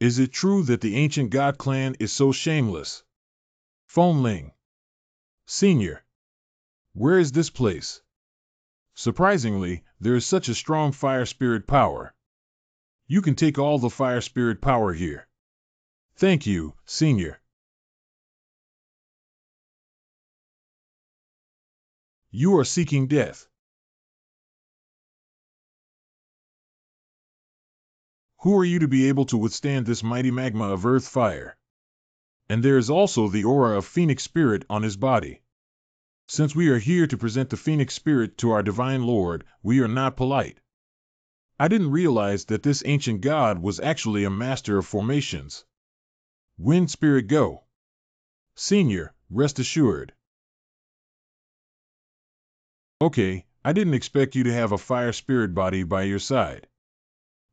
Is it true that the ancient god clan is so shameless? Fengling. Senior. Where is this place? Surprisingly, there is such a strong fire spirit power. You can take all the fire spirit power here. Thank you, Senior. You are seeking death. Who are you to be able to withstand this mighty magma of earth fire? And there is also the aura of Phoenix Spirit on his body. Since we are here to present the Phoenix Spirit to our Divine Lord, we are not polite. I didn't realize that this ancient god was actually a master of formations. Wind Spirit go. Senior, rest assured. Okay, I didn't expect you to have a fire spirit body by your side.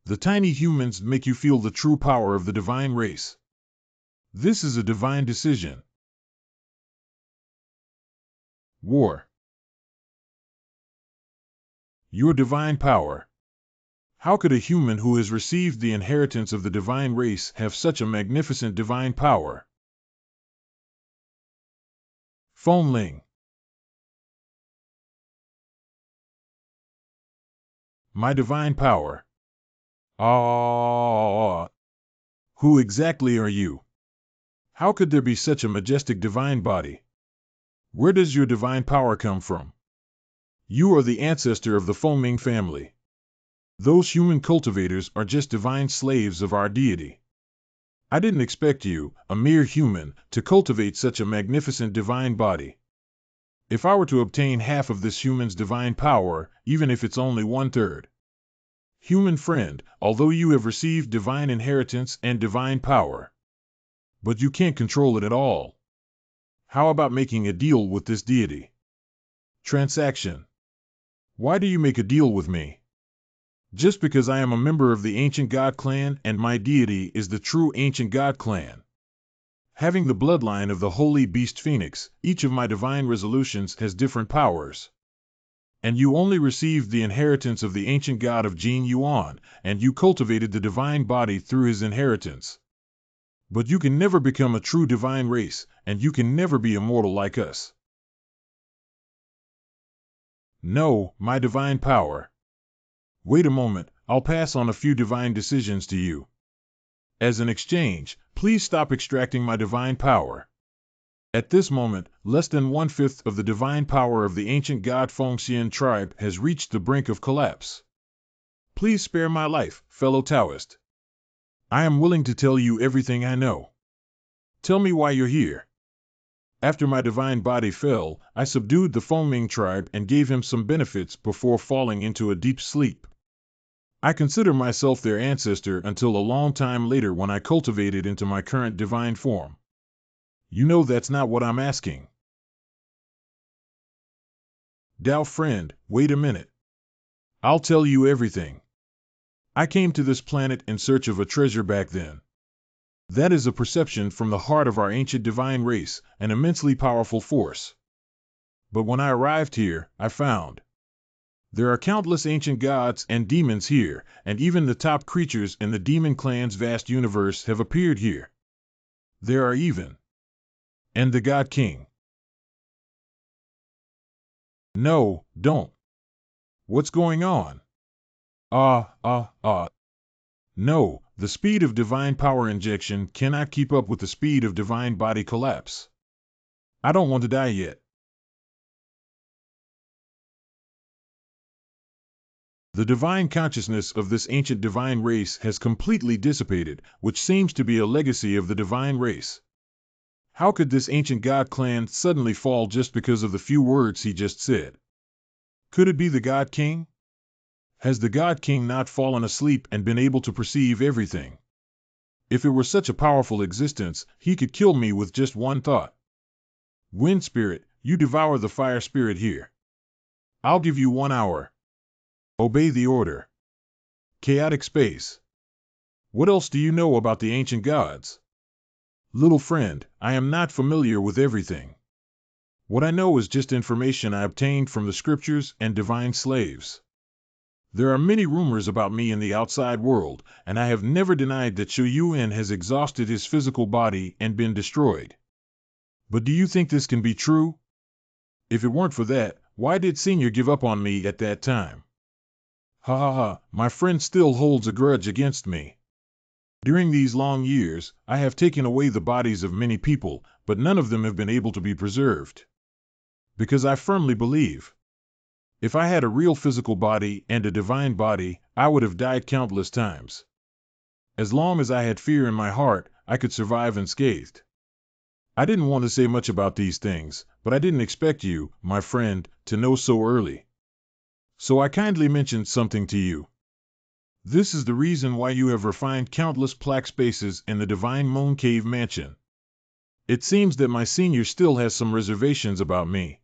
The tiny humans make you feel the true power of the divine race. This is a divine decision. War. Your divine power. How could a human who has received the inheritance of the divine race have such a magnificent divine power? Fengling. My divine power. Ah. Who exactly are you? How could there be such a majestic divine body? Where does your divine power come from? You are the ancestor of the Fengming family. Those human cultivators are just divine slaves of our deity. I didn't expect you, a mere human, to cultivate such a magnificent divine body. If I were to obtain half of this human's divine power, even if it's only 1/3. Human friend, although you have received divine inheritance and divine power, But you can't control it at all. How about making a deal with this deity? Transaction. Why do you make a deal with me? Just because I am a member of the ancient god clan and my deity is the true ancient god clan. Having the bloodline of the holy beast phoenix, each of my divine resolutions has different powers. And you only received the inheritance of the ancient god of Jin Yuan, and you cultivated the divine body through his inheritance. But you can never become a true divine race, and you can never be immortal like us. No, my divine power. Wait a moment, I'll pass on a few divine decisions to you. As an exchange, please stop extracting my divine power. At this moment, less than 1/5 of the divine power of the ancient god Fengxian tribe has reached the brink of collapse. Please spare my life, fellow Taoist. I am willing to tell you everything I know. Tell me why you're here. After my divine body fell, I subdued the Fengming tribe and gave him some benefits before falling into a deep sleep. I consider myself their ancestor until a long time later when I cultivated into my current divine form. You know that's not what I'm asking. Dao friend, wait a minute. I'll tell you everything. I came to this planet in search of a treasure back then. That is a perception from the heart of our ancient divine race, an immensely powerful force. But when I arrived here, I found there are countless ancient gods and demons here, and even the top creatures in the demon clan's vast universe have appeared here. There are even and the God King. No, don't. What's going on? No, the speed of divine power injection cannot keep up with the speed of divine body collapse. I don't want to die yet. The divine consciousness of this ancient divine race has completely dissipated, which seems to be a legacy of the divine race. How could this ancient god clan suddenly fall just because of the few words he just said? Could it be the God King? Has the God King not fallen asleep and been able to perceive everything? If it were such a powerful existence, he could kill me with just one thought. Wind spirit, you devour the fire spirit here. I'll give you 1 hour. Obey the order. Chaotic space. What else do you know about the ancient gods? Little friend, I am not familiar with everything. What I know is just information I obtained from the scriptures and divine slaves. There are many rumors about me in the outside world, and I have never denied that Shu Yuan has exhausted his physical body and been destroyed. But do you think this can be true? If it weren't for that, why did Senior give up on me at that time? Ha ha ha, my friend still holds a grudge against me. During these long years, I have taken away the bodies of many people, but none of them have been able to be preserved. Because I firmly believe, if I had a real physical body and a divine body, I would have died countless times. As long as I had fear in my heart, I could survive unscathed. I didn't want to say much about these things, but I didn't expect you, my friend, to know so early. So I kindly mentioned something to you. This is the reason why you have refined countless plaque spaces in the Divine Moon Cave Mansion. It seems that my senior still has some reservations about me.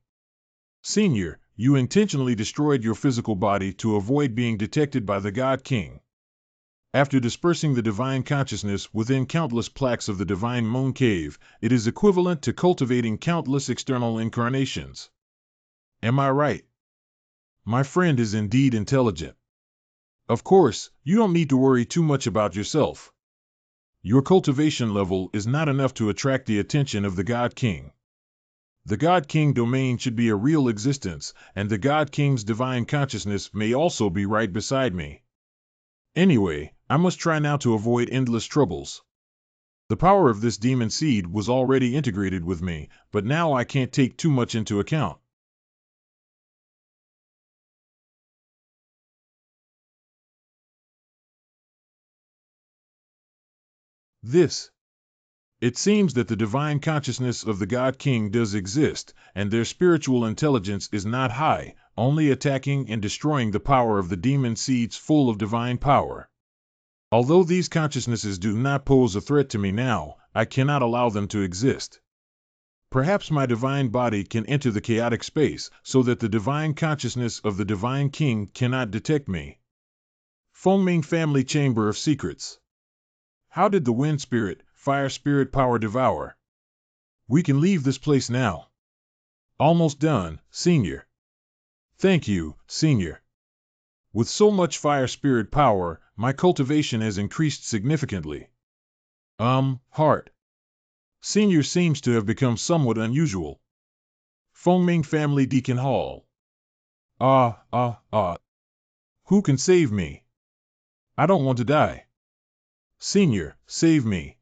Senior, you intentionally destroyed your physical body to avoid being detected by the God King. After dispersing the divine consciousness within countless plaques of the Divine Moon Cave, it is equivalent to cultivating countless external incarnations. Am I right? My friend is indeed intelligent. Of course, you don't need to worry too much about yourself. Your cultivation level is not enough to attract the attention of the God King. The God King domain should be a real existence, and the God King's divine consciousness may also be right beside me. Anyway, I must try now to avoid endless troubles. The power of this demon seed was already integrated with me, but now I can't take too much into account. It seems that the divine consciousness of the God King does exist, and their spiritual intelligence is not high, only attacking and destroying the power of the demon seeds full of divine power. Although these consciousnesses do not pose a threat to me now, I cannot allow them to exist. Perhaps my divine body can enter the chaotic space so that the divine consciousness of the divine king cannot detect me. Fengming Family Chamber of Secrets. How did the wind spirit, fire spirit power devour? We can leave this place now. Almost done, Senior. Thank you, Senior. With so much fire spirit power, my cultivation has increased significantly. Heart. Senior seems to have become somewhat unusual. Fengming Family Deacon Hall. Who can save me? I don't want to die. Senior, save me.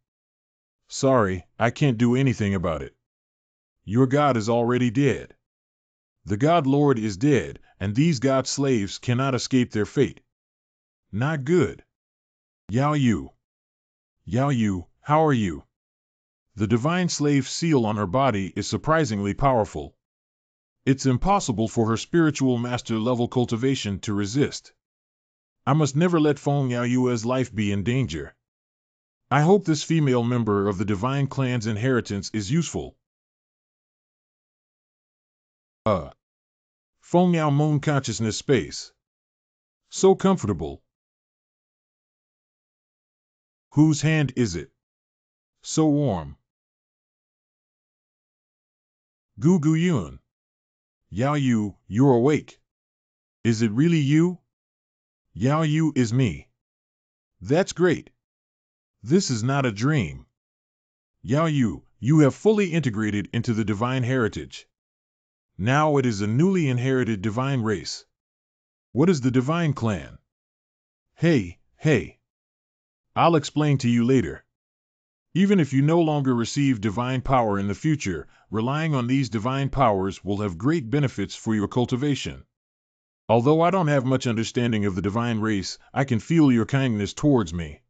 Sorry, I can't do anything about it. Your god is already dead. The God Lord is dead, and these god slaves cannot escape their fate. Not good. Yao Yu. Yao Yu, how are you? The divine slave seal on her body is surprisingly powerful. It's impossible for her spiritual master level cultivation to resist. I must never let Feng Yao Yu's life be in danger. I hope this female member of the divine clan's inheritance is useful. Feng Yao Moon Consciousness Space. So comfortable. Whose hand is it? So warm. Gu Gu Yun. Yao Yu, you're awake. Is it really you? Yao Yu is me. That's great. This is not a dream. Yao Yu, you have fully integrated into the divine heritage. Now it is a newly inherited divine race. What is the divine clan? Hey. I'll explain to you later. Even if you no longer receive divine power in the future, relying on these divine powers will have great benefits for your cultivation. Although I don't have much understanding of the divine race, I can feel your kindness towards me.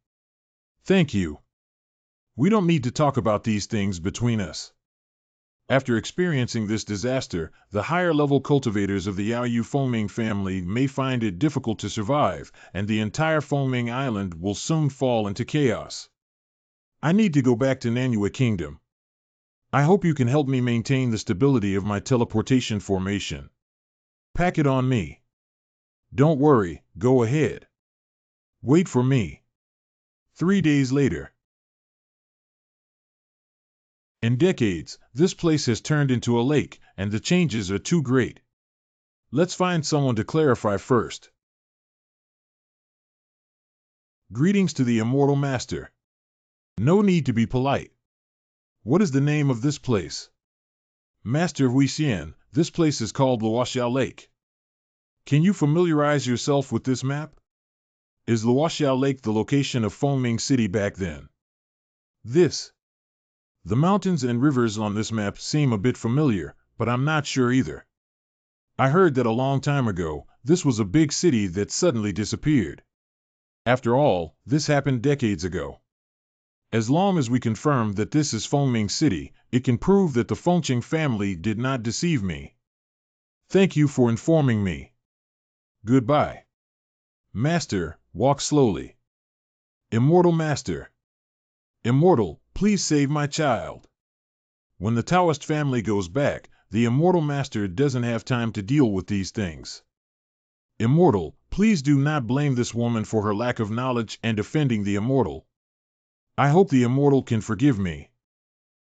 Thank you. We don't need to talk about these things between us. After experiencing this disaster, the higher-level cultivators of the Yao Yu Fengming family may find it difficult to survive, and the entire Fengming Island will soon fall into chaos. I need to go back to Nanyue Kingdom. I hope you can help me maintain the stability of my teleportation formation. Pack it on me. Don't worry, go ahead. Wait for me. 3 days later. In decades, this place has turned into a lake, and the changes are too great. Let's find someone to clarify first. Greetings to the Immortal Master. No need to be polite. What is the name of this place? Master Huixian, this place is called Luoxiao Lake. Can you familiarize yourself with this map? Is Luoxiao Lake the location of Fengming City back then? The mountains and rivers on this map seem a bit familiar, but I'm not sure either. I heard that a long time ago, this was a big city that suddenly disappeared. After all, this happened decades ago. As long as we confirm that this is Fengming City, it can prove that the Fengqing family did not deceive me. Thank you for informing me. Goodbye. Master, walk slowly. Immortal Master. Immortal, please save my child. When the Taoist family goes back, the Immortal Master doesn't have time to deal with these things. Immortal, please do not blame this woman for her lack of knowledge and offending the Immortal. I hope the Immortal can forgive me.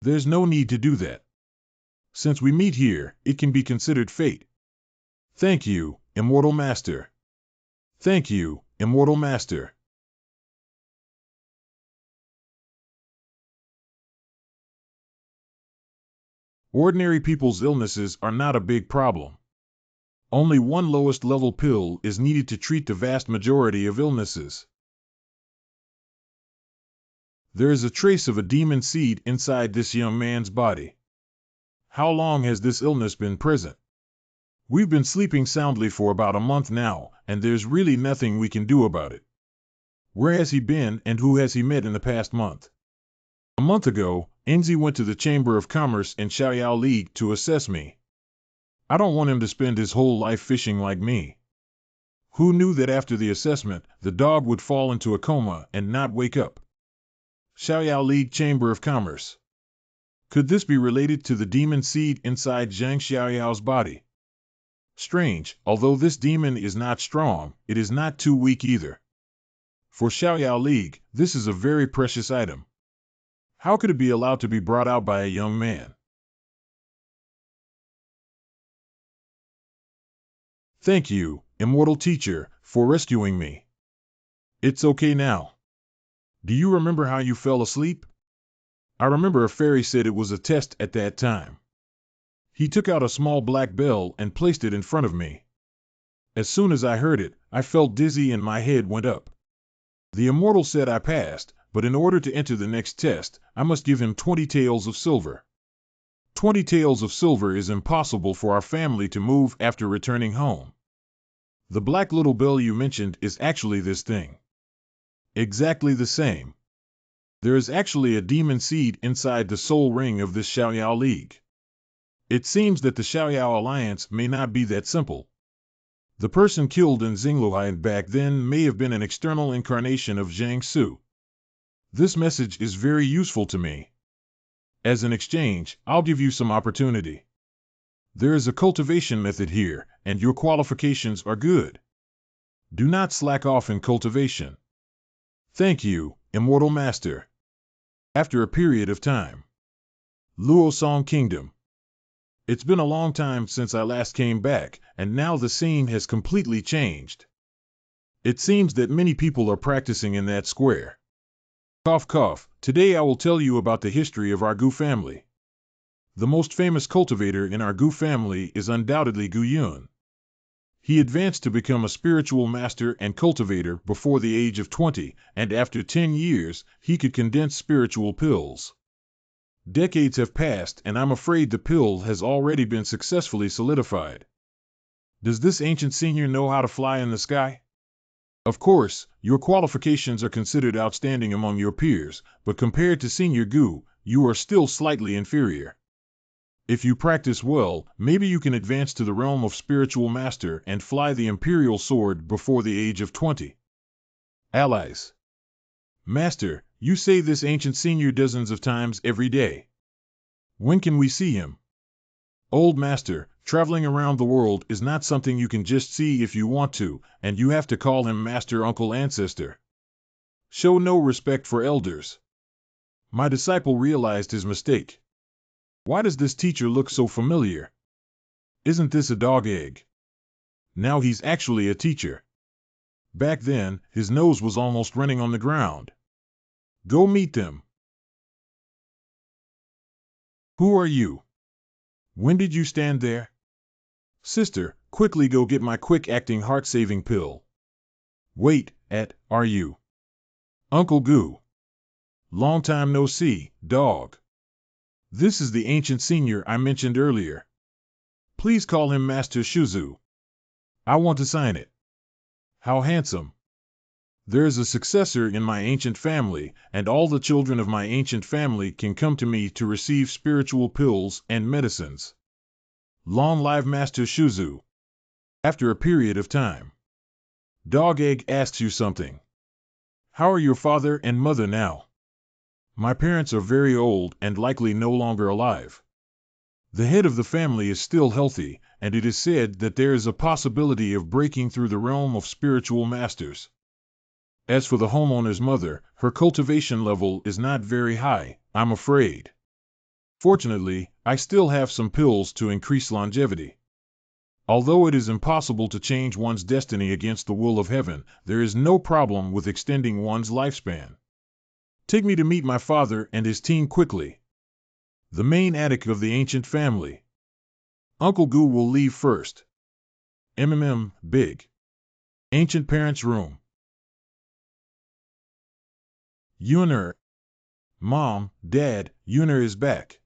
There's no need to do that. Since we meet here, it can be considered fate. Thank you, Immortal Master. Thank you, Immortal Master. Ordinary people's illnesses are not a big problem. Only one lowest level pill is needed to treat the vast majority of illnesses. There is a trace of a demon seed inside this young man's body. How long has this illness been present? We've been sleeping soundly for about a month now, and there's really nothing we can do about it. Where has he been and who has he met in the past month? A month ago, Enzi went to the Chamber of Commerce in Xiaoyao League to assess me. I don't want him to spend his whole life fishing like me. Who knew that after the assessment, the dog would fall into a coma and not wake up? Xiaoyao League Chamber of Commerce. Could this be related to the demon seed inside Zhang Xiaoyao's body? Strange, although this demon is not strong, it is not too weak either. For Xiaoyao League, this is a very precious item. How could it be allowed to be brought out by a young man? Thank you, immortal teacher, for rescuing me. It's okay now. Do you remember how you fell asleep? I remember a fairy said it was a test at that time. He took out a small black bell and placed it in front of me. As soon as I heard it, I felt dizzy and my head went up. The immortal said I passed, but in order to enter the next test, I must give him 20 taels of silver. 20 taels of silver is impossible for our family to move after returning home. The black little bell you mentioned is actually this thing. Exactly the same. There is actually a demon seed inside the soul ring of this Xiaoyao League. It seems that the Xiaoyao Alliance may not be that simple. The person killed in Xingluhai back then may have been an external incarnation of Zhang Su. This message is very useful to me. As an exchange, I'll give you some opportunity. There is a cultivation method here, and your qualifications are good. Do not slack off in cultivation. Thank you, Immortal Master. After a period of time. Luosong Kingdom. It's been a long time since I last came back, and now the scene has completely changed. It seems that many people are practicing in that square. Cough cough, today I will tell you about the history of our Gu family. The most famous cultivator in our Gu family is undoubtedly Gu Yun. He advanced to become a spiritual master and cultivator before the age of 20, and after 10 years, he could condense spiritual pills. Decades have passed, and I'm afraid the pill has already been successfully solidified. Does this ancient senior know how to fly in the sky? Of course, your qualifications are considered outstanding among your peers, but compared to Senior Gu, you are still slightly inferior. If you practice well, maybe you can advance to the realm of spiritual master and fly the imperial sword before the age of 20. Allies. Master, you say this ancient senior dozens of times every day. When can we see him? Old master, traveling around the world is not something you can just see if you want to, and you have to call him master, uncle, ancestor. Show no respect for elders. My disciple realized his mistake. Why does this teacher look so familiar? Isn't this a dog egg? Now he's actually a teacher. Back then, his nose was almost running on the ground. Go meet them. Who are you? When did you stand there? Sister, quickly go get my quick-acting heart-saving pill. Wait, are you? Uncle Gu. Long time no see, dog. This is the ancient senior I mentioned earlier. Please call him Master Shuzu. I want to sign it. How handsome. There is a successor in my ancient family, and all the children of my ancient family can come to me to receive spiritual pills and medicines. Long live Master Shuzu. After a period of time. Dog Egg asks you something. How are your father and mother now? My parents are very old and likely no longer alive. The head of the family is still healthy, and it is said that there is a possibility of breaking through the realm of spiritual masters. As for the homeowner's mother, her cultivation level is not very high, I'm afraid. Fortunately, I still have some pills to increase longevity. Although it is impossible to change one's destiny against the will of heaven, there is no problem with extending one's lifespan. Take me to meet my father and his team quickly. The main attic of the ancient family. Uncle Gu will leave first. Big. Ancient parents' room. Yuner. Mom, Dad, Yuner is back.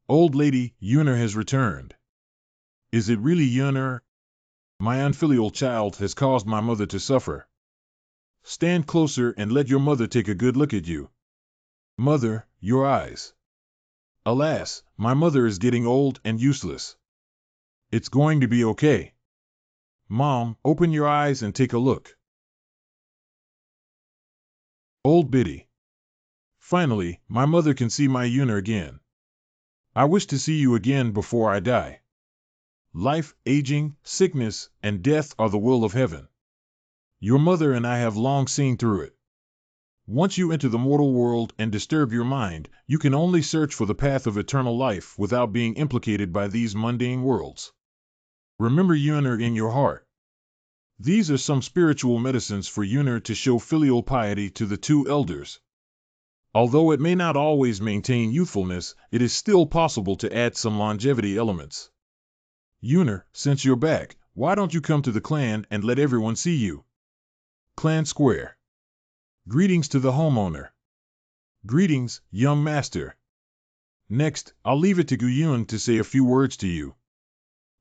Old lady, Yuner has returned. Is it really Yuner? My unfilial child has caused my mother to suffer. Stand closer and let your mother take a good look at you. Mother, your eyes. Alas, my mother is getting old and useless. It's going to be okay. Mom, open your eyes and take a look. Old Biddy. Finally, my mother can see my Yuner again. I wish to see you again before I die. Life, aging, sickness, and death are the will of heaven. Your mother and I have long seen through it. Once you enter the mortal world and disturb your mind, you can only search for the path of eternal life without being implicated by these mundane worlds. Remember Yuner in your heart. These are some spiritual medicines for Yuner to show filial piety to the two elders. Although it may not always maintain youthfulness, it is still possible to add some longevity elements. Yuner, since you're back, why don't you come to the clan and let everyone see you? Clan Square. Greetings to the homeowner. Greetings, young master. Next, I'll leave it to Guyun to say a few words to you.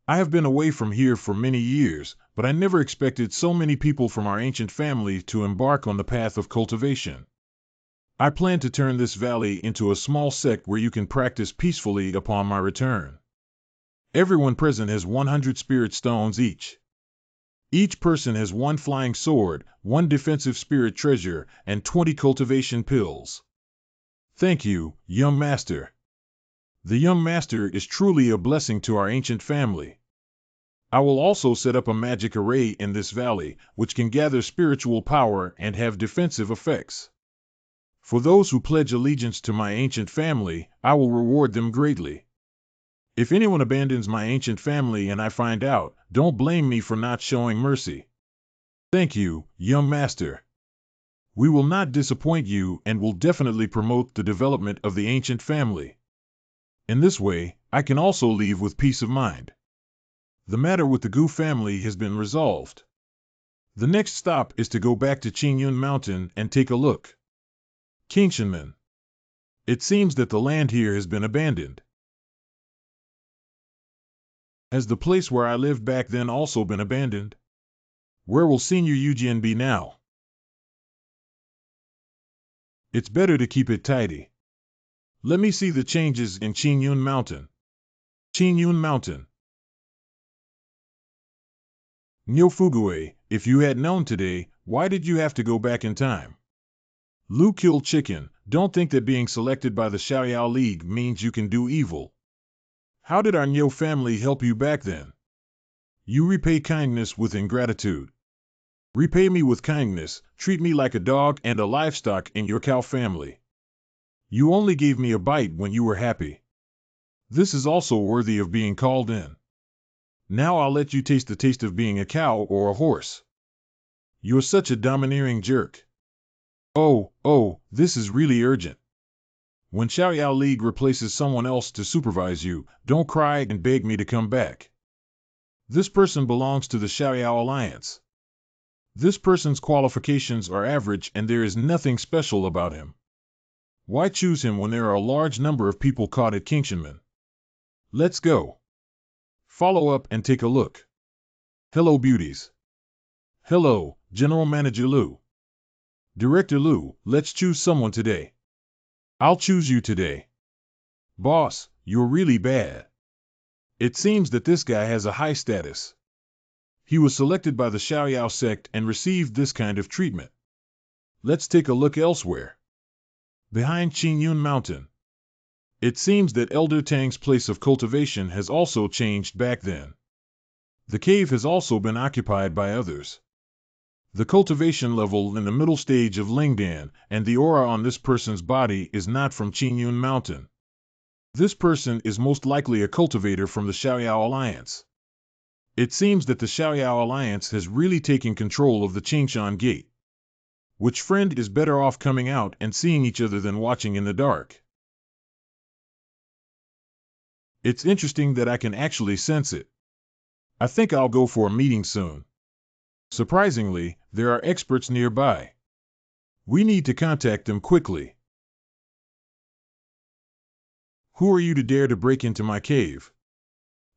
I have been away from here for many years, but I never expected so many people from our ancient family to embark on the path of cultivation. I plan to turn this valley into a small sect where you can practice peacefully upon my return. Everyone present has 100 spirit stones each. Each person has 1 flying sword, 1 defensive spirit treasure, and 20 cultivation pills. Thank you, young master. The young master is truly a blessing to our ancient family. I will also set up a magic array in this valley, which can gather spiritual power and have defensive effects. For those who pledge allegiance to my ancient family, I will reward them greatly. If anyone abandons my ancient family and I find out, don't blame me for not showing mercy. Thank you, young master. We will not disappoint you and will definitely promote the development of the ancient family. In this way, I can also leave with peace of mind. The matter with the Gu family has been resolved. The next stop is to go back to Qingyun Mountain and take a look. Kingshanman. It seems that the land here has been abandoned. Has the place where I lived back then also been abandoned? Where will Senior Eugen be now? It's better to keep it tidy. Let me see the changes in Qingyun Mountain. Qingyun Mountain. Nyofugue, if you had known today, why did you have to go back in time? Lu killed chicken. Don't think that being selected by the Xiaoyao League means you can do evil. How did our Nyo family help you back then? You repay kindness with ingratitude. Repay me with kindness, treat me like a dog and a livestock in your cow family. You only gave me a bite when you were happy. This is also worthy of being called in. Now I'll let you taste the taste of being a cow or a horse. You're such a domineering jerk. Oh, this is really urgent. When Xiaoyao League replaces someone else to supervise you, don't cry and beg me to come back. This person belongs to the Xiaoyao Alliance. This person's qualifications are average and there is nothing special about him. Why choose him when there are a large number of people caught at Kingshanman? Let's go. Follow up and take a look. Hello, beauties. Hello, General Manager Lu. Director Lu, let's choose someone today. I'll choose you today. Boss, you're really bad. It seems that this guy has a high status. He was selected by the Xiaoyao sect and received this kind of treatment. Let's take a look elsewhere. Behind Qingyun Mountain. It seems that Elder Tang's place of cultivation has also changed back then. The cave has also been occupied by others. The cultivation level in the middle stage of Lingdan and the aura on this person's body is not from Qingyun Mountain. This person is most likely a cultivator from the Xiaoyao Alliance. It seems that the Xiaoyao Alliance has really taken control of the Qingshan Gate. Which friend is better off coming out and seeing each other than watching in the dark? It's interesting that I can actually sense it. I think I'll go for a meeting soon. Surprisingly, there are experts nearby. We need to contact them quickly. Who are you to dare to break into my cave?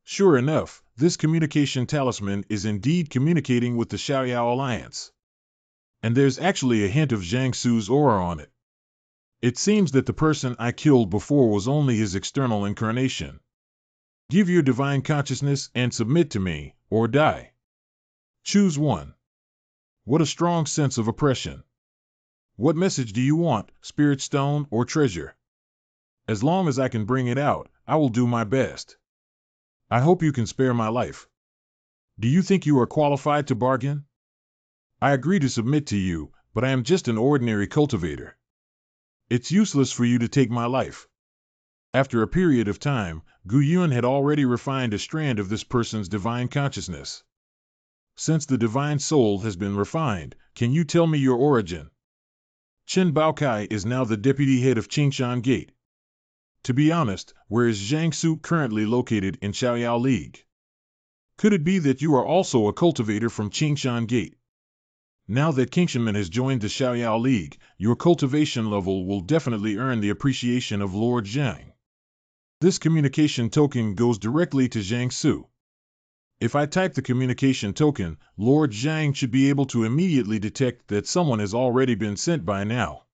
Sure enough, this communication talisman is indeed communicating with the Xiaoyao Alliance. And there's actually a hint of Jiangsu's aura on it. It seems that the person I killed before was only his external incarnation. Give your divine consciousness and submit to me, or die. Choose one. What a strong sense of oppression. What message do you want, spirit stone or treasure? As long as I can bring it out, I will do my best. I hope you can spare my life. Do you think you are qualified to bargain? I agree to submit to you, but I am just an ordinary cultivator. It's useless for you to take my life. After a period of time, Gu Yun had already refined a strand of this person's divine consciousness. Since the divine soul has been refined, can you tell me your origin? Chen Baokai is now the deputy head of Qingshan Gate. To be honest, where is Zhang Su currently located in Xiaoyao League? Could it be that you are also a cultivator from Qingshan Gate? Now that Qingshanman has joined the Xiaoyao League, your cultivation level will definitely earn the appreciation of Lord Zhang. This communication token goes directly to Zhang Su. If I type the communication token, Lord Zhang should be able to immediately detect that someone has already been sent by now.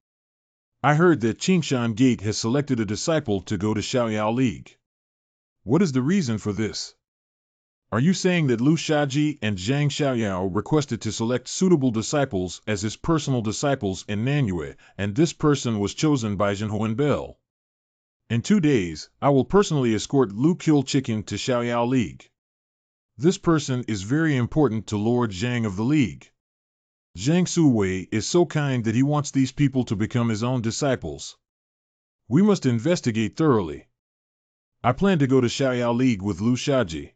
I heard that Qingshan Gate has selected a disciple to go to Xiaoyao League. What is the reason for this? Are you saying that Lu Shaji and Zhang Xiaoyao requested to select suitable disciples as his personal disciples in Nanyue, and this person was chosen by Zhenhuan Bell? In 2 days, I will personally escort Lu Kill Chicken to Xiaoyao League. This person is very important to Lord Zhang of the League. Zhang Suwei is so kind that he wants these people to become his own disciples. We must investigate thoroughly. I plan to go to Xiaoyao League with Lu Shaji.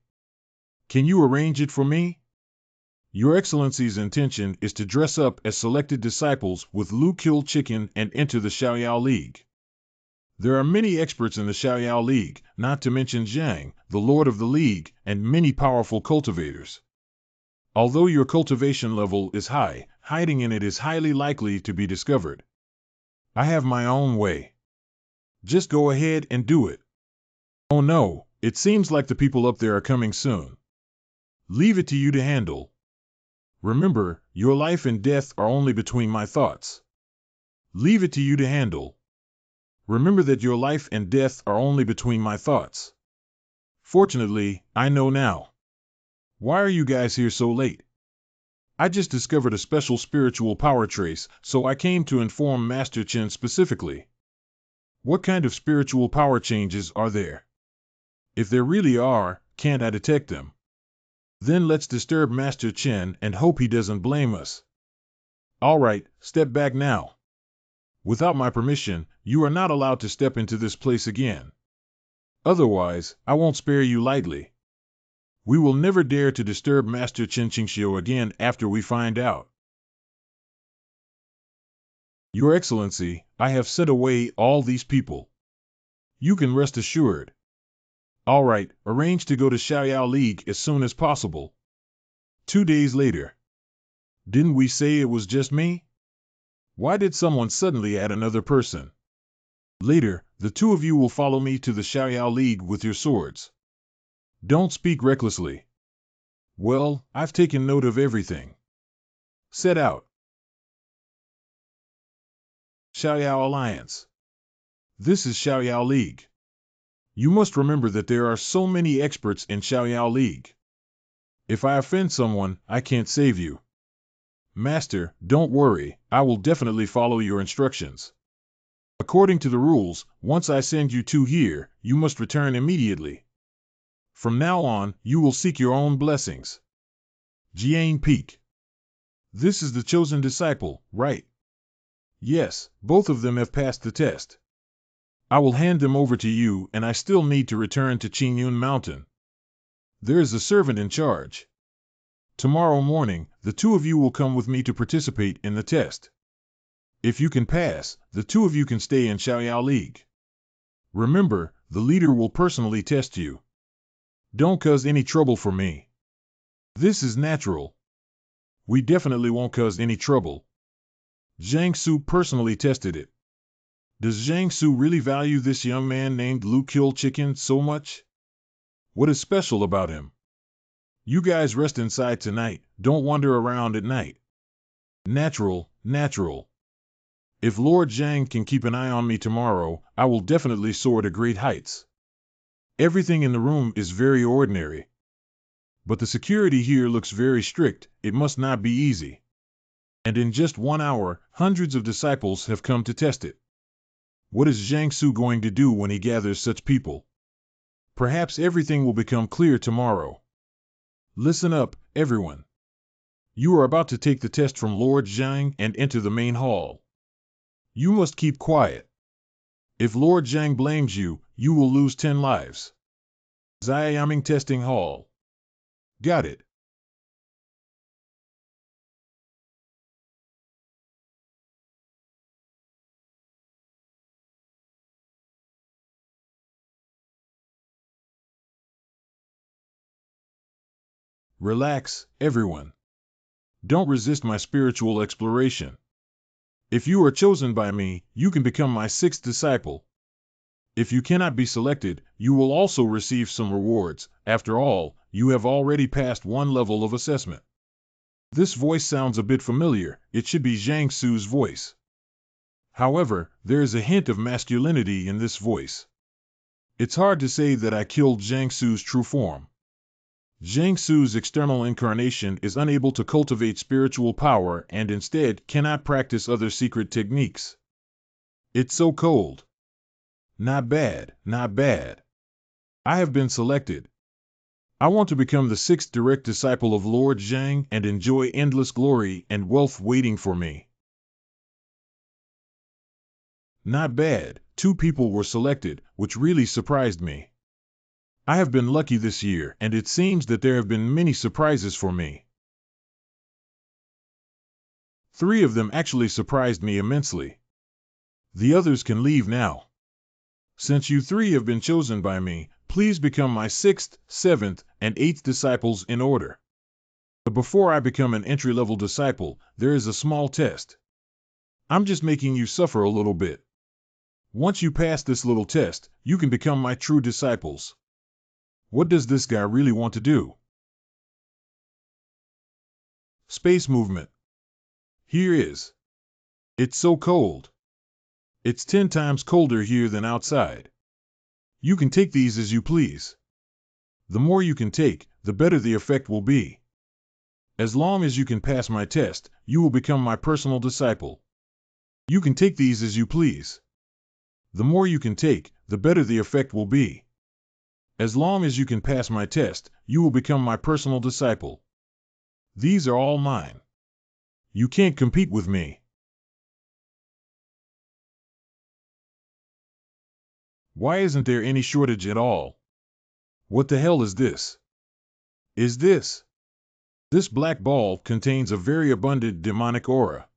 Can you arrange it for me? Your Excellency's intention is to dress up as selected disciples with Lu Kill Chicken and enter the Xiaoyao League. There are many experts in the Xiaoyao League, not to mention Zhang, the Lord of the League, and many powerful cultivators. Although your cultivation level is high, hiding in it is highly likely to be discovered. I have my own way. Just go ahead and do it. Oh no, it seems like the people up there are coming soon. Leave it to you to handle. Remember, your life and death are only between my thoughts. Leave it to you to handle. Remember that your life and death are only between my thoughts. Fortunately, I know now. Why are you guys here so late? I just discovered a special spiritual power trace, so I came to inform Master Chen specifically. What kind of spiritual power changes are there? If there really are, can't I detect them? Then let's disturb Master Chen and hope he doesn't blame us. All right, step back now. Without my permission, you are not allowed to step into this place again. Otherwise, I won't spare you lightly. We will never dare to disturb Master Chen Qingxiu again after we find out. Your Excellency, I have sent away all these people. You can rest assured. All right, arrange to go to Xiaoyao League as soon as possible. 2 days later. Didn't we say it was just me? Why did someone suddenly add another person? Later, the 2 of you will follow me to the Xiaoyao League with your swords. Don't speak recklessly. Well, I've taken note of everything. Set out. Xiaoyao Alliance. This is Xiaoyao League. You must remember that there are so many experts in Xiaoyao League. If I offend someone, I can't save you. Master, don't worry, I will definitely follow your instructions. According to the rules, once I send you 2 here, you must return immediately. From now on, you will seek your own blessings. Jiang Peak. This is the chosen disciple, right? Yes, both of them have passed the test. I will hand them over to you, and I still need to return to Qingyun Mountain. There is a servant in charge. Tomorrow morning, the 2 of you will come with me to participate in the test. If you can pass, the 2 of you can stay in Xiaoyao League. Remember, the leader will personally test you. Don't cause any trouble for me. This is natural. We definitely won't cause any trouble. Zhang Su personally tested it. Does Zhang Su really value this young man named Lu Kill Chicken so much? What is special about him? You guys rest inside tonight, don't wander around at night. Natural, natural. If Lord Zhang can keep an eye on me tomorrow, I will definitely soar to great heights. Everything in the room is very ordinary. But the security here looks very strict, it must not be easy. And in just 1 hour, hundreds of disciples have come to test it. What is Zhang Su going to do when he gathers such people? Perhaps everything will become clear tomorrow. Listen up, everyone. You are about to take the test from Lord Zhang and enter the main hall. You must keep quiet. If Lord Zhang blames you, you will lose 10 lives. Taming Testing Hall. Got it. Relax, everyone. Don't resist my spiritual exploration. If you are chosen by me, you can become my 6th disciple. If you cannot be selected, you will also receive some rewards. After all, you have already passed 1 level of assessment. This voice sounds a bit familiar. It should be Zhang Su's voice. However, there is a hint of masculinity in this voice. It's hard to say that I killed Zhang Su's true form. Zhang Su's external incarnation is unable to cultivate spiritual power and instead cannot practice other secret techniques. It's so cold. Not bad, not bad. I have been selected. I want to become the 6th direct disciple of Lord Zhang and enjoy endless glory and wealth waiting for me. Not bad, 2 people were selected, which really surprised me. I have been lucky this year, and it seems that there have been many surprises for me. 3 of them actually surprised me immensely. The others can leave now. Since you 3 have been chosen by me, please become my 6th, 7th, and 8th disciples in order. But before I become an entry-level disciple, there is a small test. I'm just making you suffer a little bit. Once you pass this little test, you can become my true disciples. What does this guy really want to do? Space movement. Here is. It's so cold. It's 10 times colder here than outside. You can take these as you please. The more you can take, the better the effect will be. As long as you can pass my test, you will become my personal disciple. You can take these as you please. The more you can take, the better the effect will be. As long as you can pass my test, you will become my personal disciple. These are all mine. You can't compete with me. Why isn't there any shortage at all? What the hell is this? Is this? This black ball contains a very abundant demonic aura.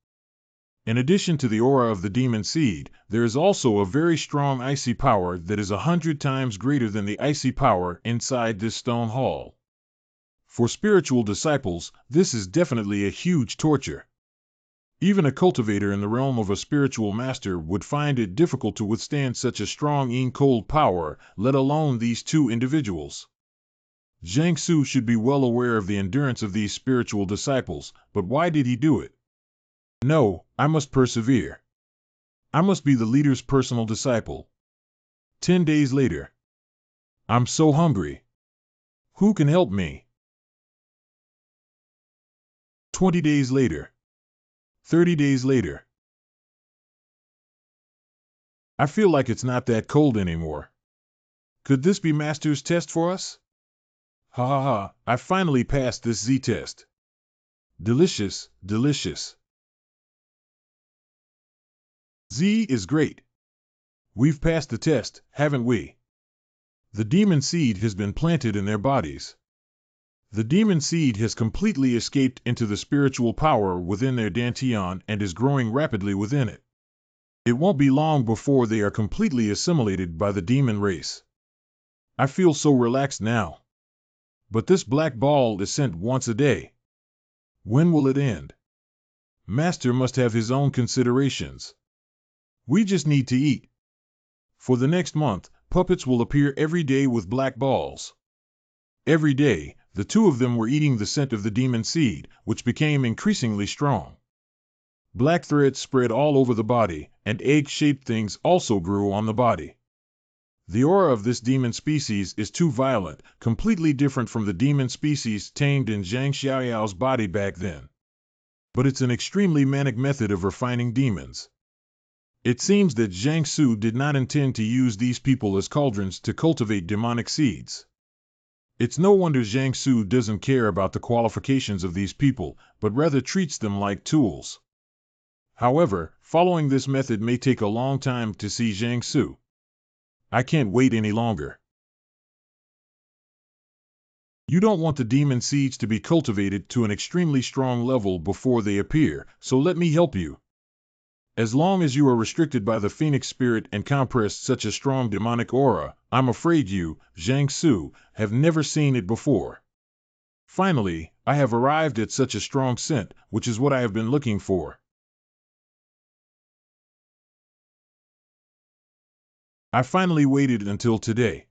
In addition to the aura of the demon seed, there is also a very strong icy power that is 100 times greater than the icy power inside this stone hall. For spiritual disciples, this is definitely a huge torture. Even a cultivator in the realm of a spiritual master would find it difficult to withstand such a strong and cold power, let alone these 2 individuals. Zhang Su should be well aware of the endurance of these spiritual disciples, but why did he do it? No, I must persevere. I must be the leader's personal disciple. 10 days later. I'm so hungry. Who can help me? 20 days later. 30 days later. I feel like it's not that cold anymore. Could this be Master's test for us? Ha ha ha, I finally passed this Z test. Delicious, delicious. Z is great. We've passed the test, haven't we? The demon seed has been planted in their bodies. The demon seed has completely escaped into the spiritual power within their dantian and is growing rapidly within it. It won't be long before they are completely assimilated by the demon race. I feel so relaxed now. But this black ball is sent once a day. When will it end? Master must have his own considerations. We just need to eat. For the next month, puppets will appear every day with black balls. Every day, the 2 of them were eating the scent of the demon seed, which became increasingly strong. Black threads spread all over the body, and egg-shaped things also grew on the body. The aura of this demon species is too violent, completely different from the demon species tamed in Zhang Xiaoyao's body back then. but it's an extremely manic method of refining demons. It seems that Jiang Su did not intend to use these people as cauldrons to cultivate demonic seeds. It's no wonder Jiang Su doesn't care about the qualifications of these people, but rather treats them like tools. However, following this method may take a long time to see Jiang Su. I can't wait any longer. You don't want the demon seeds to be cultivated to an extremely strong level before they appear, so let me help you. As long as you are restricted by the phoenix spirit and compress such a strong demonic aura, I'm afraid you, Jiang Su, have never seen it before. Finally, I have arrived at such a strong scent, which is what I have been looking for. I finally waited until today.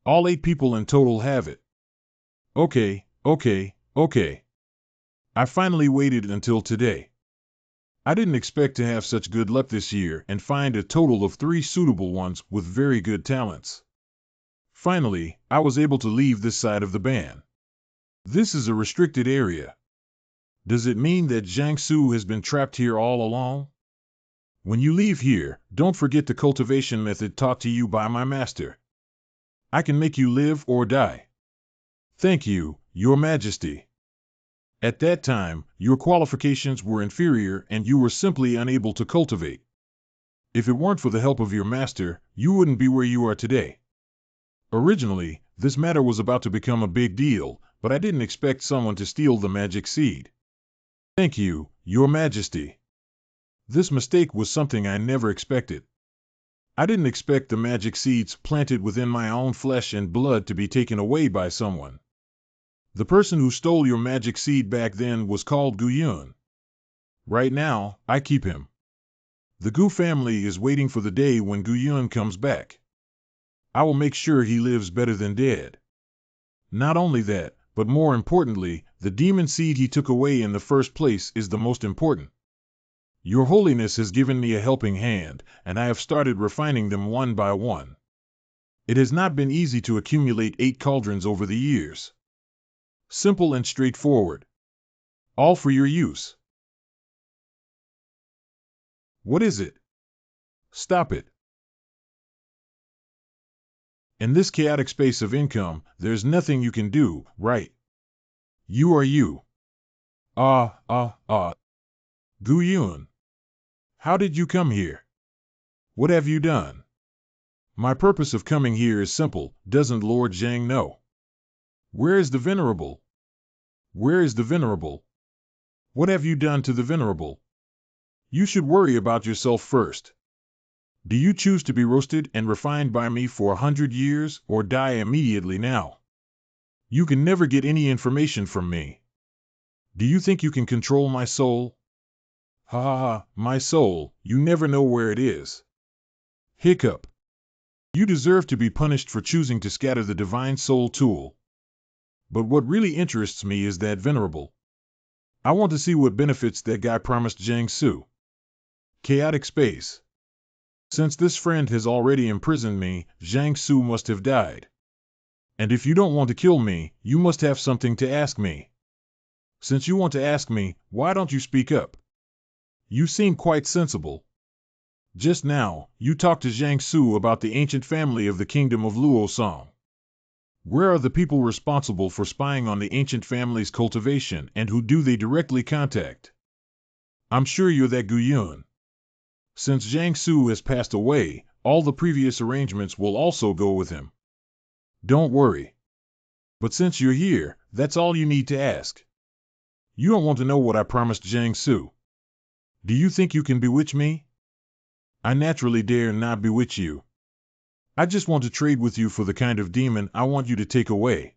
All 8 people in total have it. Okay. I finally waited until today. I didn't expect to have such good luck this year and find a total of 3 suitable ones with very good talents. Finally, I was able to leave this side of the ban. This is a restricted area. Does it mean that Jiang Su has been trapped here all along? When you leave here, don't forget the cultivation method taught to you by my master. I can make you live or die. Thank you, Your Majesty. At that time, your qualifications were inferior and you were simply unable to cultivate. If it weren't for the help of your master, you wouldn't be where you are today. Originally, this matter was about to become a big deal, but I didn't expect someone to steal the magic seed. Thank you, Your Majesty. This mistake was something I never expected. I didn't expect the magic seeds planted within my own flesh and blood to be taken away by someone. The person who stole your magic seed back then was called Gu Yun. Right now, I keep him. The Gu family is waiting for the day when Gu Yun comes back. I will make sure he lives better than dead. Not only that, but more importantly, the demon seed he took away in the first place is the most important. Your Holiness has given me a helping hand, and I have started refining them one by one. It has not been easy to accumulate 8 cauldrons over the years. Simple and straightforward. All for your use. What is it? Stop it. In this chaotic space of income, there's nothing you can do, right? You are you. Gu Yun. How did you come here? What have you done? My purpose of coming here is simple, doesn't Lord Zhang know? Where is the Venerable? Where is the Venerable? What have you done to the Venerable? You should worry about yourself first. Do you choose to be roasted and refined by me for 100 years or die immediately now? You can never get any information from me. Do you think you can control my soul? My soul, you never know where it is. Hiccup. You deserve to be punished for choosing to scatter the divine soul tool. But what really interests me is that Venerable. I want to see what benefits that guy promised Jiang Su. Chaotic space. Since this friend has already imprisoned me, Jiang Su must have died. And if you don't want to kill me, you must have something to ask me. Since you want to ask me, why don't you speak up? You seem quite sensible. Just now, you talked to Jiang Su about the ancient family of the kingdom of Luosong. Where are the people responsible for spying on the ancient family's cultivation, and who do they directly contact? I'm sure you're that Gu Yun. Since Jiang Su has passed away, all the previous arrangements will also go with him. Don't worry. But since you're here, that's all you need to ask. You don't want to know what I promised Jiang Su. Do you think you can bewitch me? I naturally dare not bewitch you. I just want to trade with you for the kind of demon I want you to take away.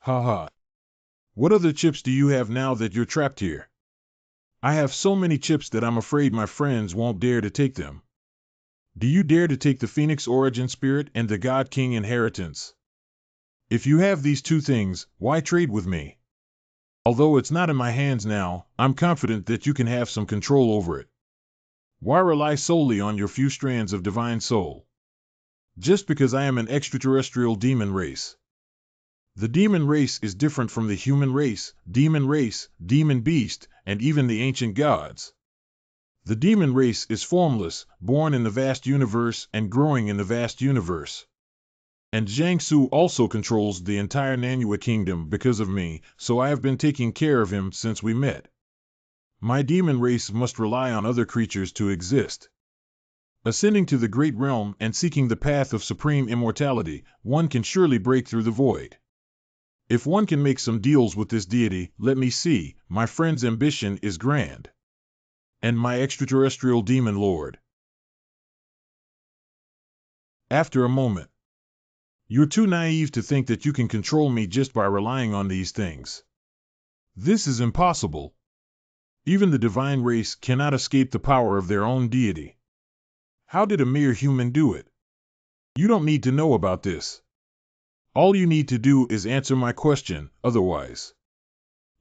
What other chips do you have now that you're trapped here? I have so many chips that I'm afraid my friends won't dare to take them. Do you dare to take the Phoenix Origin Spirit and the God King Inheritance? If you have these 2 things, why trade with me? Although it's not in my hands now, I'm confident that you can have some control over it. Why rely solely on your few strands of divine soul? just because I am an extraterrestrial demon race. The demon race is different from the human race, demon beast, and even the ancient gods. The demon race is formless, born in the vast universe and growing in the vast universe. And Jiangsu also controls the entire Nanua kingdom because of me, so I have been taking care of him since we met. My demon race must rely on other creatures to exist. Ascending to the great realm and seeking the path of supreme immortality, one can surely break through the void. If one can make some deals with this deity, let me see, my friend's ambition is grand. And my extraterrestrial demon lord. After a moment. You're too naive to think that you can control me just by relying on these things. This is impossible. Even the divine race cannot escape the power of their own deity. How did a mere human do it? You don't need to know about this. All you need to do is answer my question, otherwise.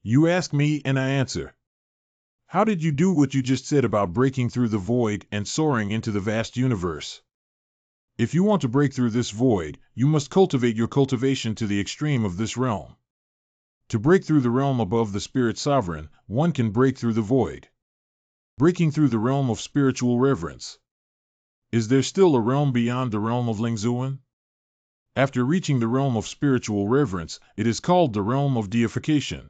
You ask me and I answer. How did you do what you just said about breaking through the void and soaring into the vast universe? If you want to break through this void, you must cultivate your cultivation to the extreme of this realm. To break through the realm above the spirit sovereign, one can break through the void. Breaking through the realm of spiritual reverence. Is there still a realm beyond the realm of Lingzuan? After reaching the realm of spiritual reverence, it is called the realm of deification.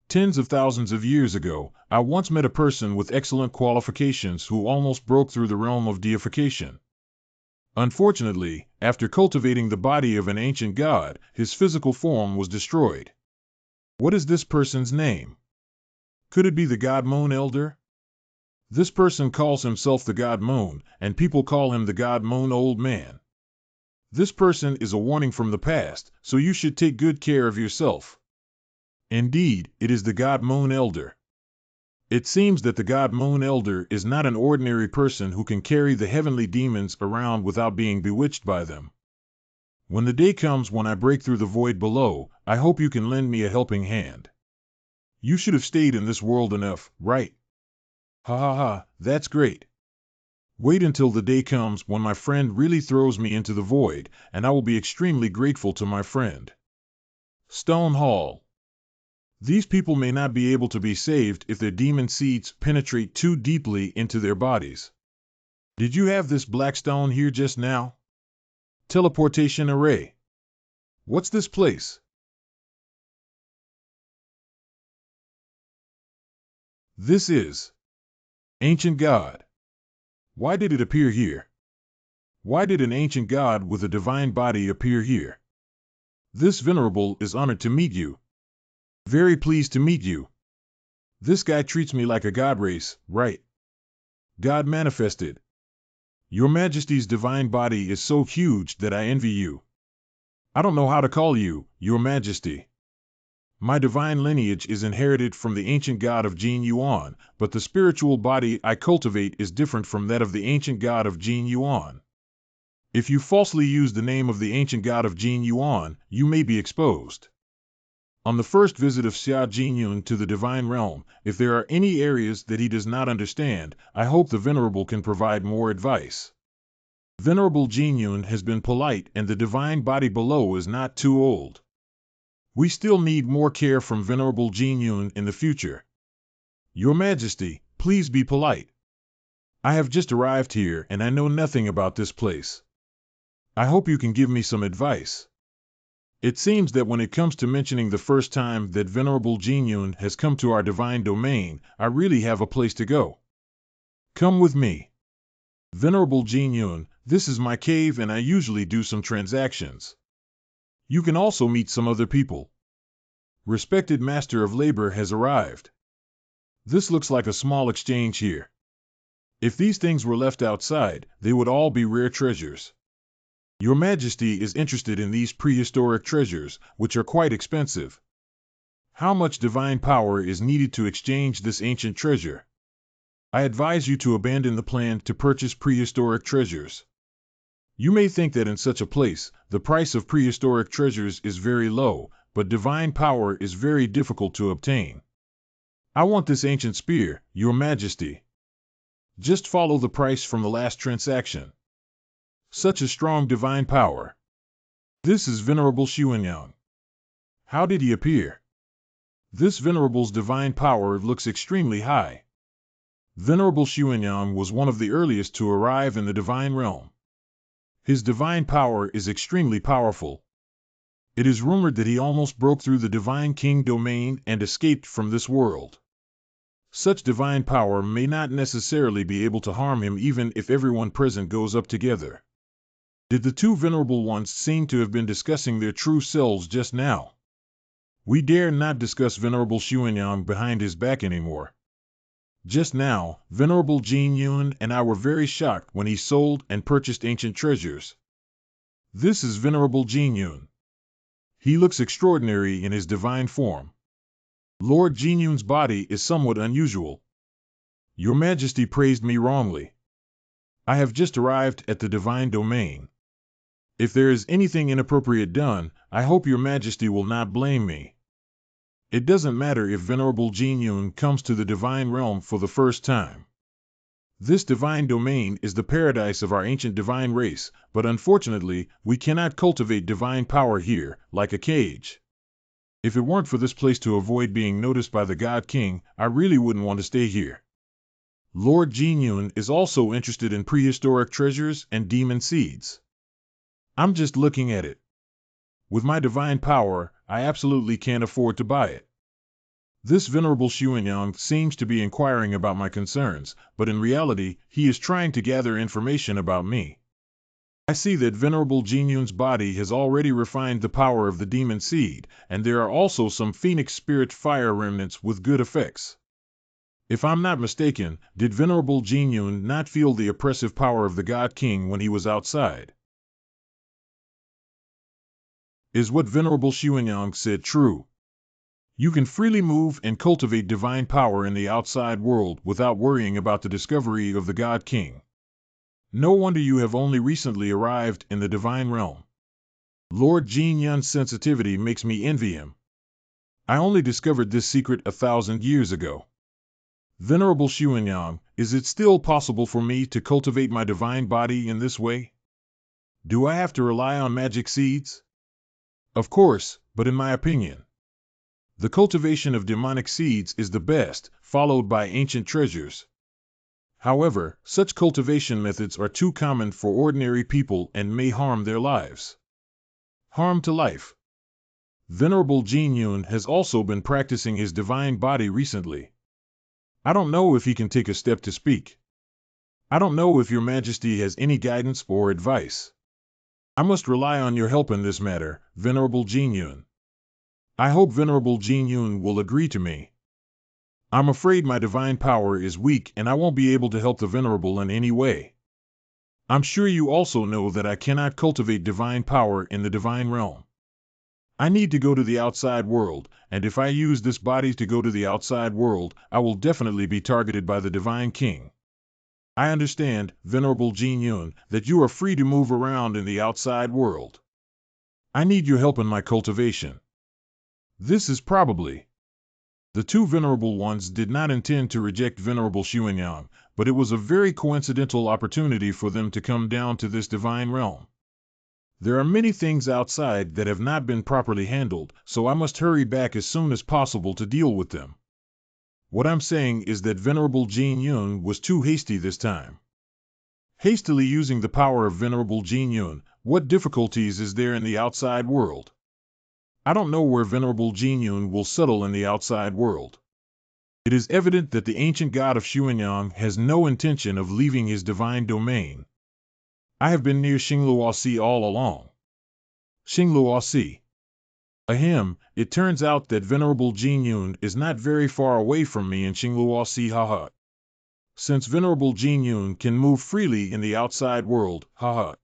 Tens of thousands of years ago, I once met a person with excellent qualifications who almost broke through the realm of deification. Unfortunately, after cultivating the body of an ancient god, his physical form was destroyed. What is this person's name? Could it be the god Moon Elder? This person calls himself the god Moon, and people call him the god Moon Old Man. This person is a warning from the past, so you should take good care of yourself. Indeed, it is the god Moon Elder. It seems that the god Moon Elder is not an ordinary person who can carry the heavenly demons around without being bewitched by them. When the day comes when I break through the void below, I hope you can lend me a helping hand. You should have stayed in this world enough, right? Ha ha ha, that's great. Wait until the day comes when my friend really throws me into the void, and I will be extremely grateful to my friend. Stone Hall. These people may not be able to be saved if their demon seeds penetrate too deeply into their bodies. Did you have this black stone here just now? Teleportation array. What's this place? This is ancient god. Why did it appear here? Why did an ancient god with a divine body appear here? This venerable is honored to meet you. Very pleased to meet you. This guy treats me like a god race, right? God manifested. Your Majesty's divine body is so huge that I envy you. I don't know how to call you, Your Majesty. My divine lineage is inherited from the ancient god of Jin Yuan, but the spiritual body I cultivate is different from that of the ancient god of Jin Yuan. If you falsely use the name of the ancient god of Jin Yuan, you may be exposed. On the first visit of Xia Jinyun to the divine realm, if there are any areas that he does not understand, I hope the Venerable can provide more advice. Venerable Jinyun has been polite and the divine body below is not too old. We still need more care from Venerable Jinyun in the future. Your Majesty, please be polite. I have just arrived here and I know nothing about this place. I hope you can give me some advice. It seems that when it comes to mentioning the first time that Venerable Jinyun has come to our divine domain, I really have a place to go. Come with me. Venerable Jinyun, this is my cave and I usually do some transactions. You can also meet some other people. Respected Master of Labor has arrived. This looks like a small exchange here. If these things were left outside, they would all be rare treasures. Your Majesty is interested in these prehistoric treasures, which are quite expensive. How much divine power is needed to exchange this ancient treasure? I advise you to abandon the plan to purchase prehistoric treasures. You may think that in such a place, the price of prehistoric treasures is very low, but divine power is very difficult to obtain. I want this ancient spear, Your Majesty. Just follow the price from the last transaction. Such a strong divine power. This is Venerable Xuanyang. How did he appear? This Venerable's divine power looks extremely high. Venerable Xuanyang was one of the earliest to arrive in the divine realm. His divine power is extremely powerful. It is rumored that he almost broke through the divine Qing domain and escaped from this world. Such divine power may not necessarily be able to harm him even if everyone present goes up together. Did the two venerable ones seem to have been discussing their true selves just now? We dare not discuss Venerable Xuanyang behind his back anymore. Just now, Venerable Jin Yun and I were very shocked when he sold and purchased ancient treasures. This is Venerable Jin Yun. He looks extraordinary in his divine form. Lord Jin Yun's body is somewhat unusual. Your Majesty praised me wrongly. I have just arrived at the divine domain. If there is anything inappropriate done, I hope Your Majesty will not blame me. It doesn't matter if Venerable Jin Yun comes to the divine realm for the first time. This divine domain is the paradise of our ancient divine race, but unfortunately, we cannot cultivate divine power here, like a cage. If it weren't for this place to avoid being noticed by the God King, I really wouldn't want to stay here. Lord Jin Yun is also interested in prehistoric treasures and demon seeds. I'm just looking at it. With my divine power, I absolutely can't afford to buy it. This Venerable Xuanyang seems to be inquiring about my concerns, but in reality, he is trying to gather information about me. I see that Venerable Jin Yun's body has already refined the power of the demon seed, and there are also some phoenix spirit fire remnants with good effects. If I'm not mistaken, did Venerable Jin Yun not feel the oppressive power of the God King when he was outside? Is what Venerable Xuanyang said true? You can freely move and cultivate divine power in the outside world without worrying about the discovery of the God King. No wonder you have only recently arrived in the divine realm. Lord Jin Yun's sensitivity makes me envy him. I only discovered this secret 1,000 years ago. Venerable Xuanyang, is it still possible for me to cultivate my divine body in this way? Do I have to rely on magic seeds? Of course, but in my opinion, the cultivation of demonic seeds is the best, followed by ancient treasures. However, such cultivation methods are too common for ordinary people and may harm their lives. Harm to life. Venerable Jin Yun has also been practicing his divine body recently. I don't know if he can take a step to speak. I don't know if Your Majesty has any guidance or advice. I must rely on your help in this matter, Venerable Jin Yun. I hope Venerable Jin Yun will agree to me. I'm afraid my divine power is weak and I won't be able to help the Venerable in any way. I'm sure you also know that I cannot cultivate divine power in the divine realm. I need to go to the outside world, and if I use this body to go to the outside world, I will definitely be targeted by the divine king. I understand, Venerable Jin Yun, that you are free to move around in the outside world. I need your help in my cultivation. This is probably. The two venerable ones did not intend to reject Venerable Xuanyang, but it was a very coincidental opportunity for them to come down to this divine realm. There are many things outside that have not been properly handled, so I must hurry back as soon as possible to deal with them. What I'm saying is that Venerable Jin Yun was too hasty this time. Hastily using the power of Venerable Jin Yun, what difficulties is there in the outside world? I don't know where Venerable Jin Yun will settle in the outside world. It is evident that the ancient god of Xuanyang has no intention of leaving his divine domain. I have been near Xingluosi all along. Xingluosi. Ahem, it turns out that Venerable Jin Yun is not very far away from me in Xingluosi, haha. Since Venerable Jin Yun can move freely in the outside world, haha.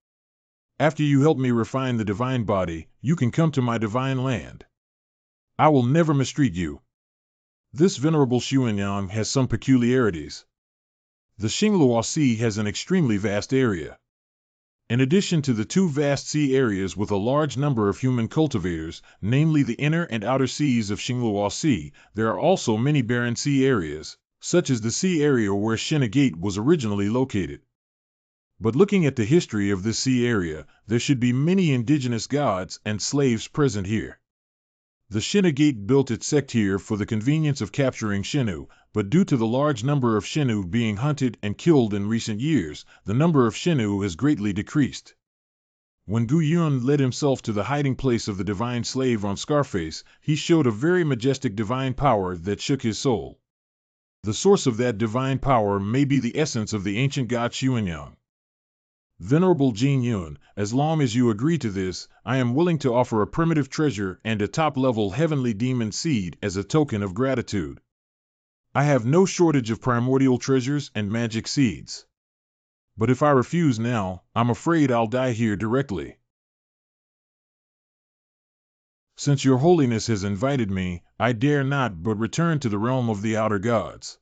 After you help me refine the divine body, you can come to my divine land. I will never mistreat you. This Venerable Xuanyang has some peculiarities. The Xingluosi has an extremely vast area. In addition to the two vast sea areas with a large number of human cultivators, namely the inner and outer seas of Xingluosi, there are also many barren sea areas, such as the sea area where Shan was originally located. But looking at the history of this sea area, there should be many indigenous gods and slaves present here. The Shinigate built its sect here for the convenience of capturing Shinnu, but due to the large number of Shinnu being hunted and killed in recent years, the number of Shinnu has greatly decreased. When Gu Yun led himself to the hiding place of the divine slave on Scarface, he showed a very majestic divine power that shook his soul. The source of that divine power may be the essence of the ancient god Xuanyang. Venerable Jin Yun, as long as you agree to this, I am willing to offer a primitive treasure and a top-level heavenly demon seed as a token of gratitude. I have no shortage of primordial treasures and magic seeds. But if I refuse now, I'm afraid I'll die here directly. Since your holiness has invited me, I dare not but return to the realm of the outer gods.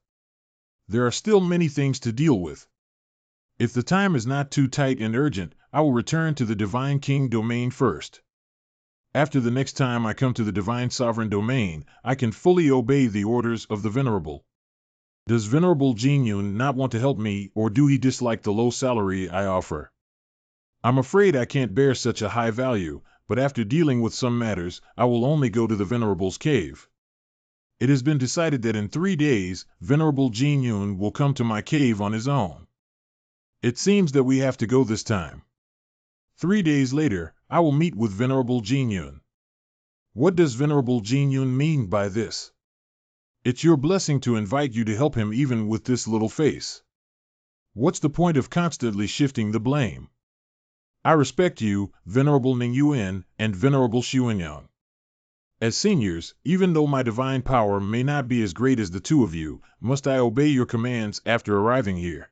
There are still many things to deal with. If the time is not too tight and urgent, I will return to the Divine King domain first. After the next time I come to the Divine Sovereign domain, I can fully obey the orders of the Venerable. Does Venerable Jin Yun not want to help me, or do he dislike the low salary I offer? I'm afraid I can't bear such a high value, but after dealing with some matters, I will only go to the Venerable's cave. It has been decided that in 3 days, Venerable Jin Yun will come to my cave on his own. It seems that we have to go this time. 3 days later, I will meet with Venerable Jin Yun. What does Venerable Jin Yun mean by this? It's your blessing to invite you to help him even with this little face. What's the point of constantly shifting the blame? I respect you, Venerable Ning Yuan, and Venerable Xuanyang. As seniors, even though my divine power may not be as great as the two of you, must I obey your commands after arriving here?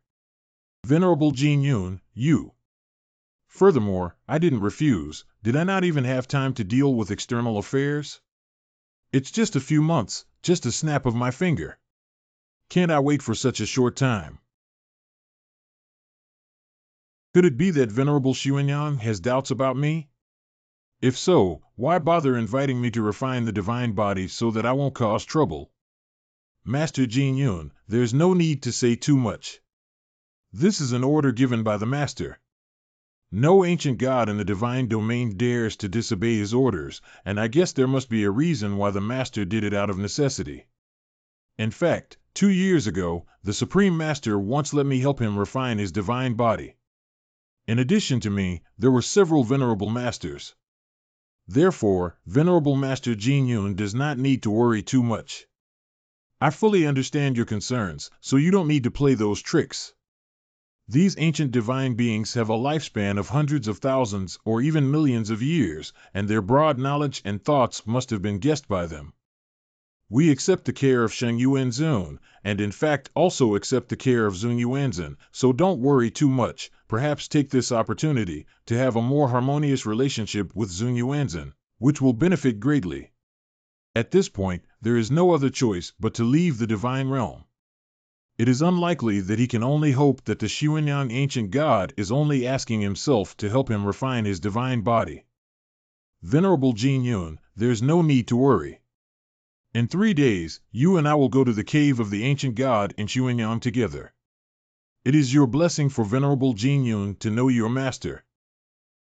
Venerable Jin Yun, you. Furthermore, I didn't refuse. Did I not even have time to deal with external affairs? It's just a few months, just a snap of my finger. Can't I wait for such a short time? Could it be that Venerable Xuanyang has doubts about me? If so, why bother inviting me to refine the divine body so that I won't cause trouble? Master Jin Yun, there's no need to say too much. This is an order given by the Master. No ancient god in the divine domain dares to disobey his orders, and I guess there must be a reason why the Master did it out of necessity. In fact, 2 years ago, the Supreme Master once let me help him refine his divine body. In addition to me, there were several Venerable Masters. Therefore, Venerable Master Jin Yun does not need to worry too much. I fully understand your concerns, so you don't need to play those tricks. These ancient divine beings have a lifespan of hundreds of thousands or even millions of years, and their broad knowledge and thoughts must have been guessed by them. We accept the care of Sheng Yuanzun, and in fact also accept the care of Zun Yuanzun, so don't worry too much. Perhaps take this opportunity to have a more harmonious relationship with Zun Yuanzun, which will benefit greatly. At this point, there is no other choice but to leave the divine realm. It is unlikely that he can only hope that the Xuanyang ancient god is only asking himself to help him refine his divine body. Venerable Jin Yun, there's no need to worry. In 3 days, you and I will go to the cave of the ancient god in Xuanyang together. It is your blessing for Venerable Jin Yun to know your master.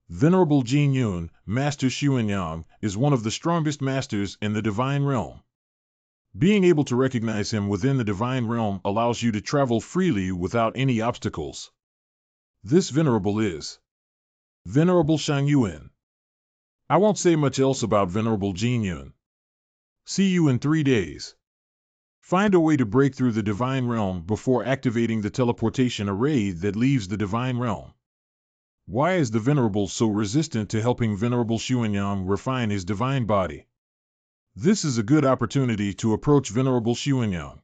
Venerable Jin Yun, Master Xuanyang, is one of the strongest masters in the divine realm. Being able to recognize him within the divine realm allows you to travel freely without any obstacles. This Venerable is Venerable Shang Yuan. I won't say much else about Venerable Jin Yun. See you in 3 days. Find a way to break through the divine realm before activating the teleportation array that leaves the divine realm. Why is the Venerable so resistant to helping Venerable Xuanyang refine his divine body? This is a good opportunity to approach Venerable Xuanyang.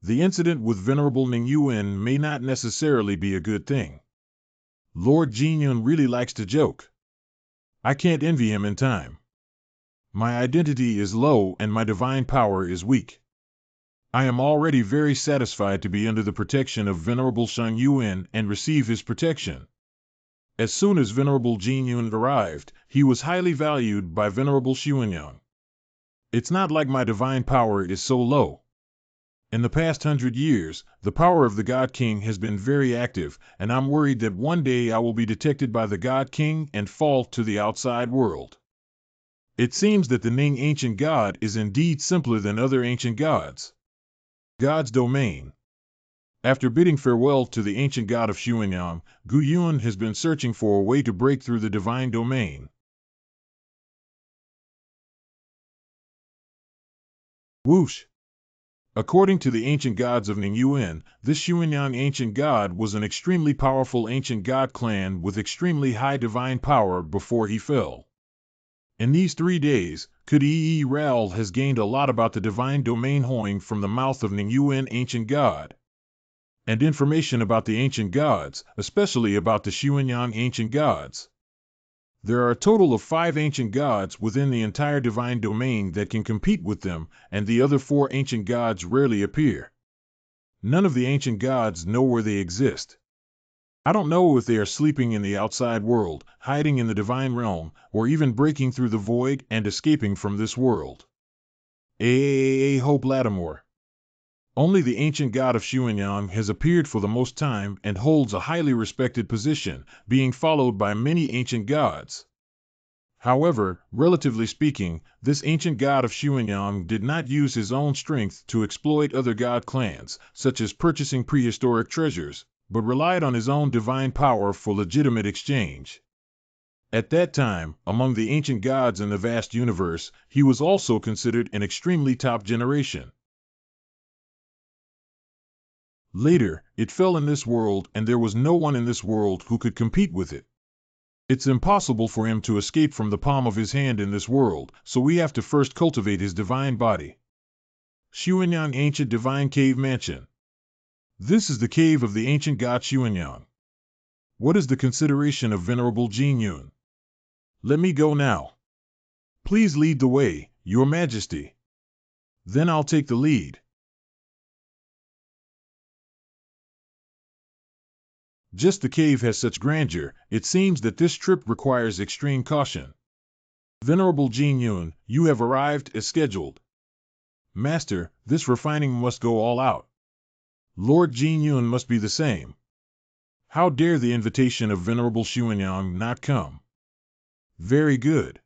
The incident with Venerable Ning Yuan may not necessarily be a good thing. Lord Jin Yun really likes to joke. I can't envy him in time. My identity is low and my divine power is weak. I am already very satisfied to be under the protection of Venerable Shang Yuan and receive his protection. As soon as Venerable Jin Yun arrived, he was highly valued by Venerable Xuanyang. It's not like my divine power is so low. In the past 100 years, the power of the God King has been very active, and I'm worried that one day I will be detected by the God King and fall to the outside world. It seems that the Ning ancient god is indeed simpler than other ancient gods. God's domain. After bidding farewell to the ancient god of Xuanyang, Gu Yun has been searching for a way to break through the divine domain. Whoosh! According to the ancient gods of Ningyuan, this Xuanyang ancient god was an extremely powerful ancient god clan with extremely high divine power before he fell. In these 3 days, Kudi Ral has gained a lot about the divine domain hoing from the mouth of Ningyuan ancient god. And information about the ancient gods, especially about the Xuanyang ancient gods. There are a total of 5 ancient gods within the entire divine domain that can compete with them, and the other 4 ancient gods rarely appear. None of the ancient gods know where they exist. I don't know if they are sleeping in the outside world, hiding in the divine realm, or even breaking through the void and escaping from this world. Hope Lattimore. Only the ancient god of Xuanyang has appeared for the most time and holds a highly respected position, being followed by many ancient gods. However, relatively speaking, this ancient god of Xuanyang did not use his own strength to exploit other god clans, such as purchasing prehistoric treasures, but relied on his own divine power for legitimate exchange. At that time, among the ancient gods in the vast universe, he was also considered an extremely top generation. Later, it fell in this world, and there was no one in this world who could compete with it. It's impossible for him to escape from the palm of his hand in this world, so we have to first cultivate his divine body. Xuanyang Ancient Divine Cave Mansion. This is the cave of the ancient god Xuanyang. What is the consideration of Venerable Jin Yun? Let me go now. Please lead the way, Your Majesty. Then I'll take the lead. Just the cave has such grandeur, it seems that this trip requires extreme caution. Venerable Jin Yun, you have arrived as scheduled. Master, this refining must go all out. Lord Jin Yun must be the same. How dare the invitation of Venerable Xuanyang not come? Very good.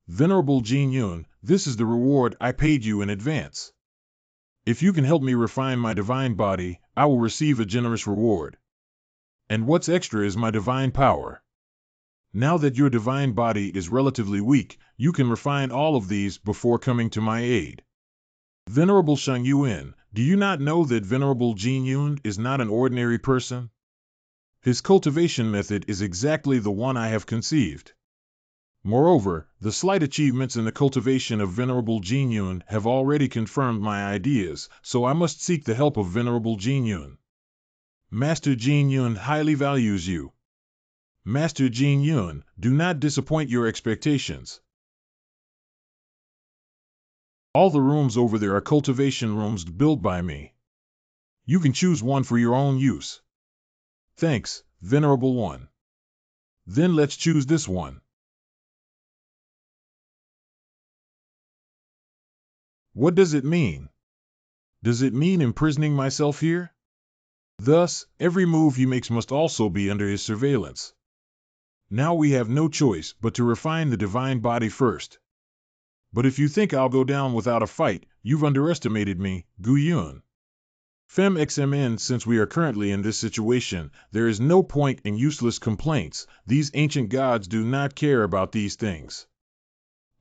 Venerable Jin Yun, this is the reward I paid you in advance. If you can help me refine my divine body, I will receive a generous reward. And what's extra is my divine power. Now that your divine body is relatively weak, you can refine all of these before coming to my aid. Venerable Shang Yuan, do you not know that Venerable Jin Yun is not an ordinary person? His cultivation method is exactly the one I have conceived. Moreover, the slight achievements in the cultivation of Venerable Jin Yun have already confirmed my ideas, so I must seek the help of Venerable Jin Yun. Master Jin Yun highly values you. Master Jin Yun, do not disappoint your expectations. All the rooms over there are cultivation rooms built by me. You can choose one for your own use. Thanks, Venerable One. Then let's choose this one. What does it mean? Does it mean imprisoning myself here? Thus, every move he makes must also be under his surveillance. Now we have no choice but to refine the divine body first. But if you think I'll go down without a fight, you've underestimated me, Gu Yun. Fem XMN, since we are currently in this situation, there is no point in useless complaints. These ancient gods do not care about these things.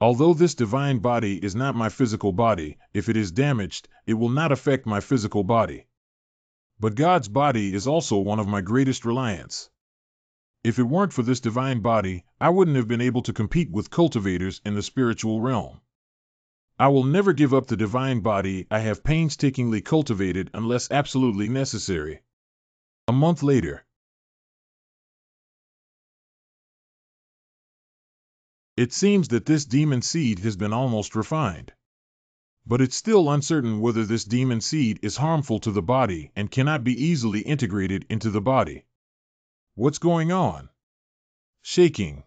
Although this divine body is not my physical body, if it is damaged, it will not affect my physical body. But God's body is also one of my greatest reliance. If it weren't for this divine body, I wouldn't have been able to compete with cultivators in the spiritual realm. I will never give up the divine body I have painstakingly cultivated unless absolutely necessary. A month later. It seems that this demon seed has been almost refined. But it's still uncertain whether this demon seed is harmful to the body and cannot be easily integrated into the body. What's going on? Shaking.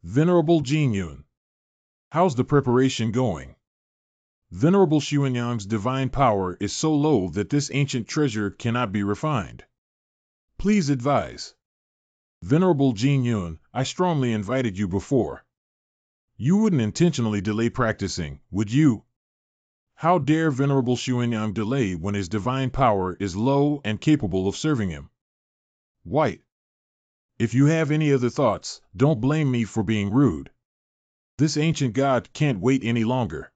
Venerable Jin Yun. How's the preparation going? Venerable Xuanyang's divine power is so low that this ancient treasure cannot be refined. Please advise. Venerable Jin Yun, I strongly invited you before. You wouldn't intentionally delay practicing, would you? How dare Venerable Xuanyang delay when his divine power is low and capable of serving him? White. If you have any other thoughts, don't blame me for being rude. This ancient god can't wait any longer.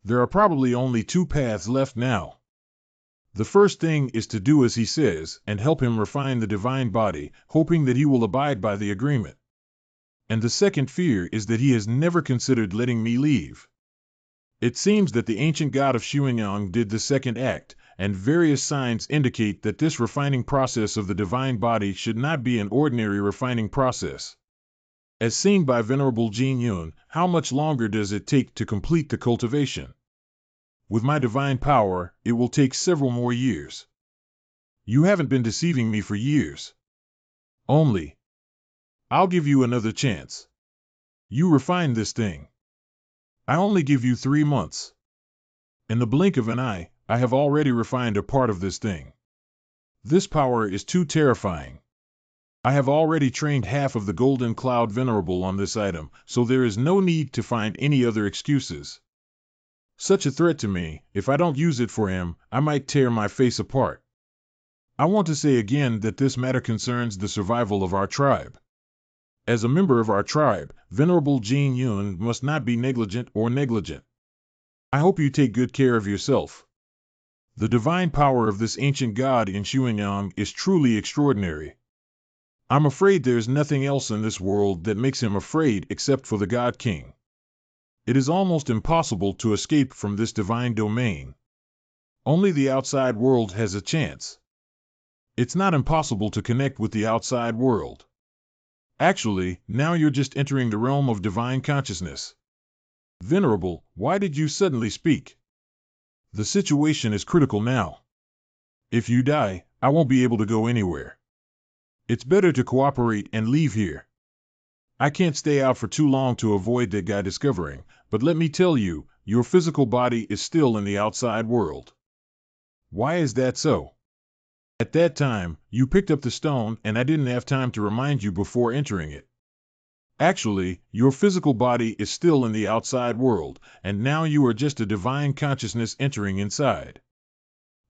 There are probably only two paths left now. The first thing is to do as he says and help him refine the divine body, hoping that he will abide by the agreement. And the second fear is that he has never considered letting me leave. It seems that the ancient god of Xuanyang did the second act, and various signs indicate that this refining process of the divine body should not be an ordinary refining process. As seen by Venerable Jin Yun, how much longer does it take to complete the cultivation? With my divine power, it will take several more years. You haven't been deceiving me for years. Only. I'll give you another chance. You refine this thing. I only give you 3 months. In the blink of an eye, I have already refined a part of this thing. This power is too terrifying. I have already trained half of the Golden Cloud Venerable on this item, so there is no need to find any other excuses. Such a threat to me, if I don't use it for him, I might tear my face apart. I want to say again that this matter concerns the survival of our tribe. As a member of our tribe, Venerable Jin Yun must not be negligent or negligent. I hope you take good care of yourself. The divine power of this ancient god in Xuanyang is truly extraordinary. I'm afraid there is nothing else in this world that makes him afraid except for the god Qing. It is almost impossible to escape from this divine domain. Only the outside world has a chance. It's not impossible to connect with the outside world. Actually, now you're just entering the realm of divine consciousness. Venerable, why did you suddenly speak? The situation is critical now. If you die, I won't be able to go anywhere. It's better to cooperate and leave here. I can't stay out for too long to avoid that guy discovering, but let me tell you, your physical body is still in the outside world. Why is that so? At that time, you picked up the stone and I didn't have time to remind you before entering it. Actually, your physical body is still in the outside world, and now you are just a divine consciousness entering inside.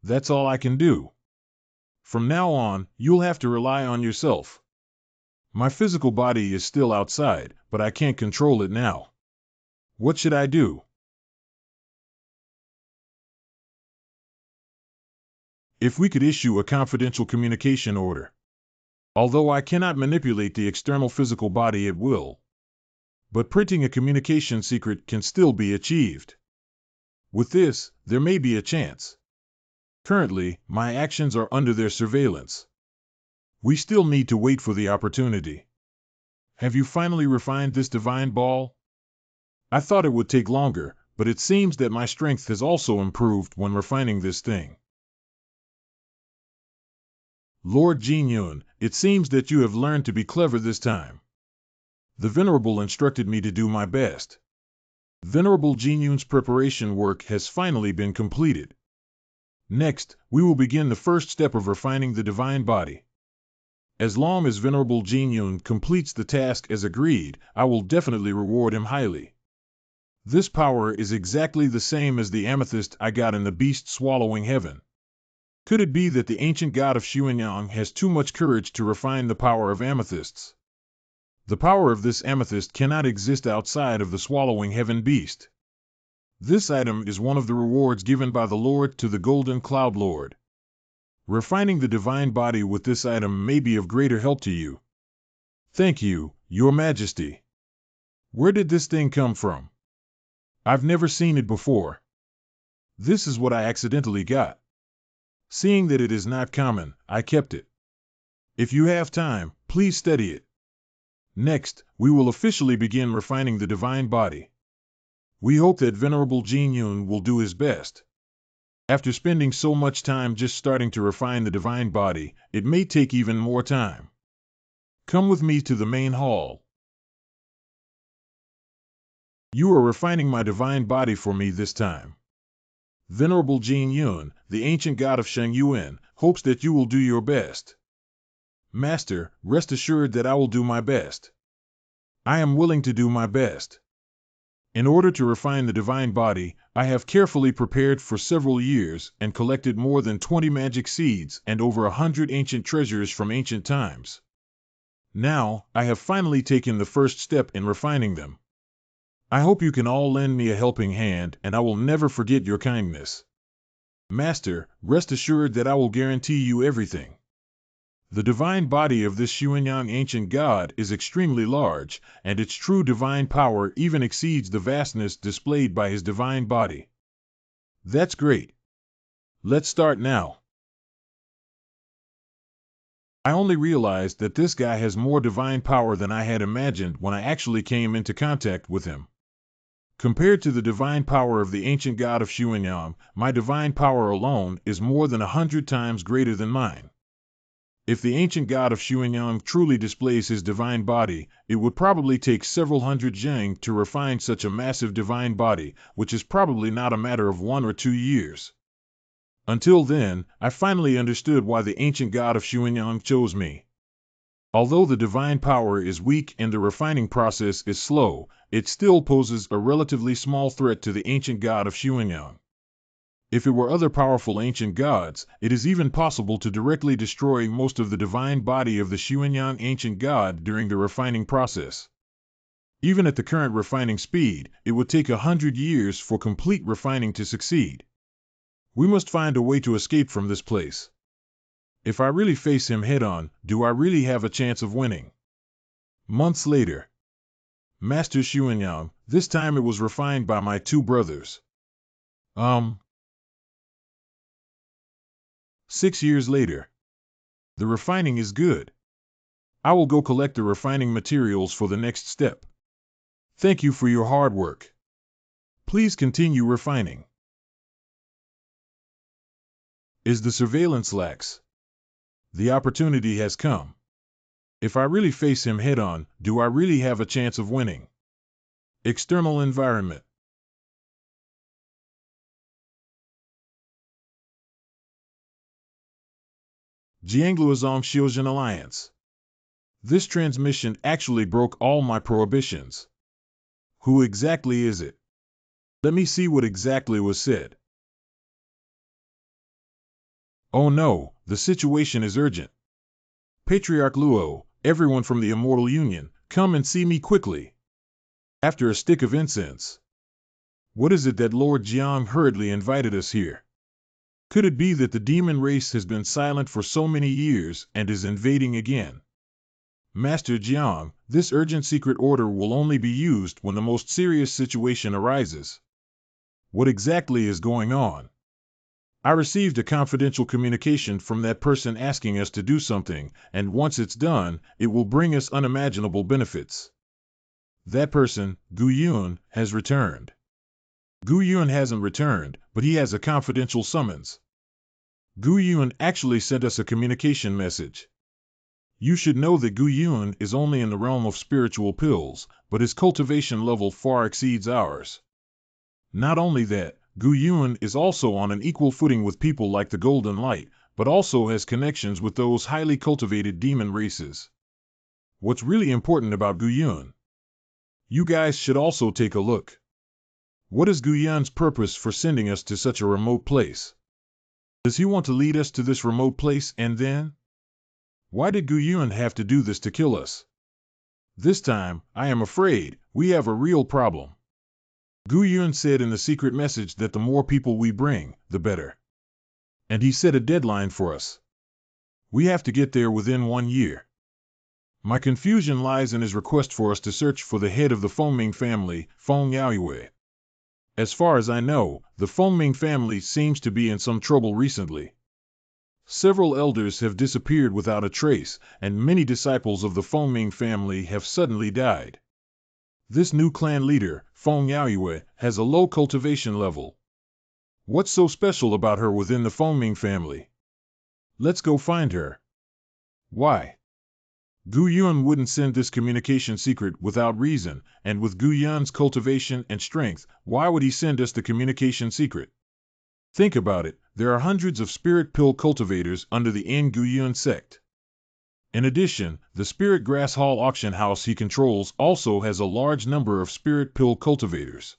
That's all I can do. From now on, you'll have to rely on yourself. My physical body is still outside, but I can't control it now. What should I do? If we could issue a confidential communication order. Although I cannot manipulate the external physical body at will. But printing a communication secret can still be achieved. With this, there may be a chance. Currently, my actions are under their surveillance. We still need to wait for the opportunity. Have you finally refined this divine ball? I thought it would take longer, but it seems that my strength has also improved when refining this thing. Lord Jin Yun, it seems that you have learned to be clever this time. The Venerable instructed me to do my best. Venerable Jin Yun's preparation work has finally been completed. Next, we will begin the first step of refining the divine body. As long as Venerable Jin Yun completes the task as agreed, I will definitely reward him highly. This power is exactly the same as the amethyst I got in the beast swallowing heaven. Could it be that the ancient god of Xuanyang has too much courage to refine the power of amethysts? The power of this amethyst cannot exist outside of the swallowing heaven beast. This item is one of the rewards given by the Lord to the Golden Cloud Lord. Refining the divine body with this item may be of greater help to you. Thank you, Your Majesty. Where did this thing come from? I've never seen it before. This is what I accidentally got. Seeing that it is not common, I kept it. If you have time, please study it. Next, we will officially begin refining the divine body. We hope that Venerable Jin Yun will do his best. After spending so much time just starting to refine the divine body, it may take even more time. Come with me to the main hall. You are refining my divine body for me this time. Venerable Jin Yun, the ancient god of Shang Yuan, hopes that you will do your best. Master, rest assured that I will do my best. I am willing to do my best. In order to refine the divine body, I have carefully prepared for several years and collected more than 20 magic seeds and over 100 ancient treasures from ancient times. Now, I have finally taken the first step in refining them. I hope you can all lend me a helping hand, and I will never forget your kindness. Master, rest assured that I will guarantee you everything. The divine body of this Xuanyang ancient god is extremely large, and its true divine power even exceeds the vastness displayed by his divine body. That's great. Let's start now. I only realized that this guy has more divine power than I had imagined when I actually came into contact with him. Compared to the divine power of the ancient god of Xuanyang, my divine power alone is more than 100 times greater than mine. If the ancient god of Xuanyang truly displays his divine body, it would probably take several hundred zheng to refine such a massive divine body, which is probably not a matter of 1 or 2 years. Until then, I finally understood why the ancient god of Xuanyang chose me. Although the divine power is weak and the refining process is slow, it still poses a relatively small threat to the ancient god of Xuanyang. If it were other powerful ancient gods, it is even possible to directly destroy most of the divine body of the Xuanyang ancient god during the refining process. Even at the current refining speed, it would take 100 years for complete refining to succeed. We must find a way to escape from this place. If I really face him head-on, do I really have a chance of winning? Months later. Master Xuanyang, this time it was refined by my 2 brothers. 6 years later. The refining is good. I will go collect the refining materials for the next step. Thank you for your hard work. Please continue refining. Is the surveillance lax? The opportunity has come. If I really face him head-on, do I really have a chance of winning? External environment. Jiangluozong Xiuzhen Alliance. This transmission actually broke all my prohibitions. Who exactly is it? Let me see what exactly was said. Oh no, the situation is urgent. Patriarch Luo, everyone from the Immortal Union, come and see me quickly. After a stick of incense. What is it that Lord Jiang hurriedly invited us here? Could it be that the demon race has been silent for so many years and is invading again? Master Jiang, this urgent secret order will only be used when the most serious situation arises. What exactly is going on? I received a confidential communication from that person asking us to do something, and once it's done, it will bring us unimaginable benefits. That person, Gu Yun, has returned. Gu Yun hasn't returned, but he has a confidential summons. Gu Yun actually sent us a communication message. You should know that Gu Yun is only in the realm of spiritual pills, but his cultivation level far exceeds ours. Not only that, Gu Yun is also on an equal footing with people like the Golden Light, but also has connections with those highly cultivated demon races. What's really important about Gu Yun? You guys should also take a look. What is Gu Yun's purpose for sending us to such a remote place? Does he want to lead us to this remote place and then? Why did Gu Yun have to do this to kill us? This time, I am afraid, we have a real problem. Gu Yun said in the secret message that the more people we bring, the better. And he set a deadline for us. We have to get there within 1 year. My confusion lies in his request for us to search for the head of the Fengming family, Feng Yaoyue. As far as I know, the Fengming family seems to be in some trouble recently. Several elders have disappeared without a trace, and many disciples of the Fengming family have suddenly died. This new clan leader, Feng Yaoyue, has a low cultivation level. What's so special about her within the Fengming family? Let's go find her. Why? Gu Yun wouldn't send this communication secret without reason, and with Gu Yun's cultivation and strength, why would he send us the communication secret? Think about it, there are hundreds of spirit pill cultivators under the Gu Yun sect. In addition, the Spirit Grass Hall auction house he controls also has a large number of spirit pill cultivators.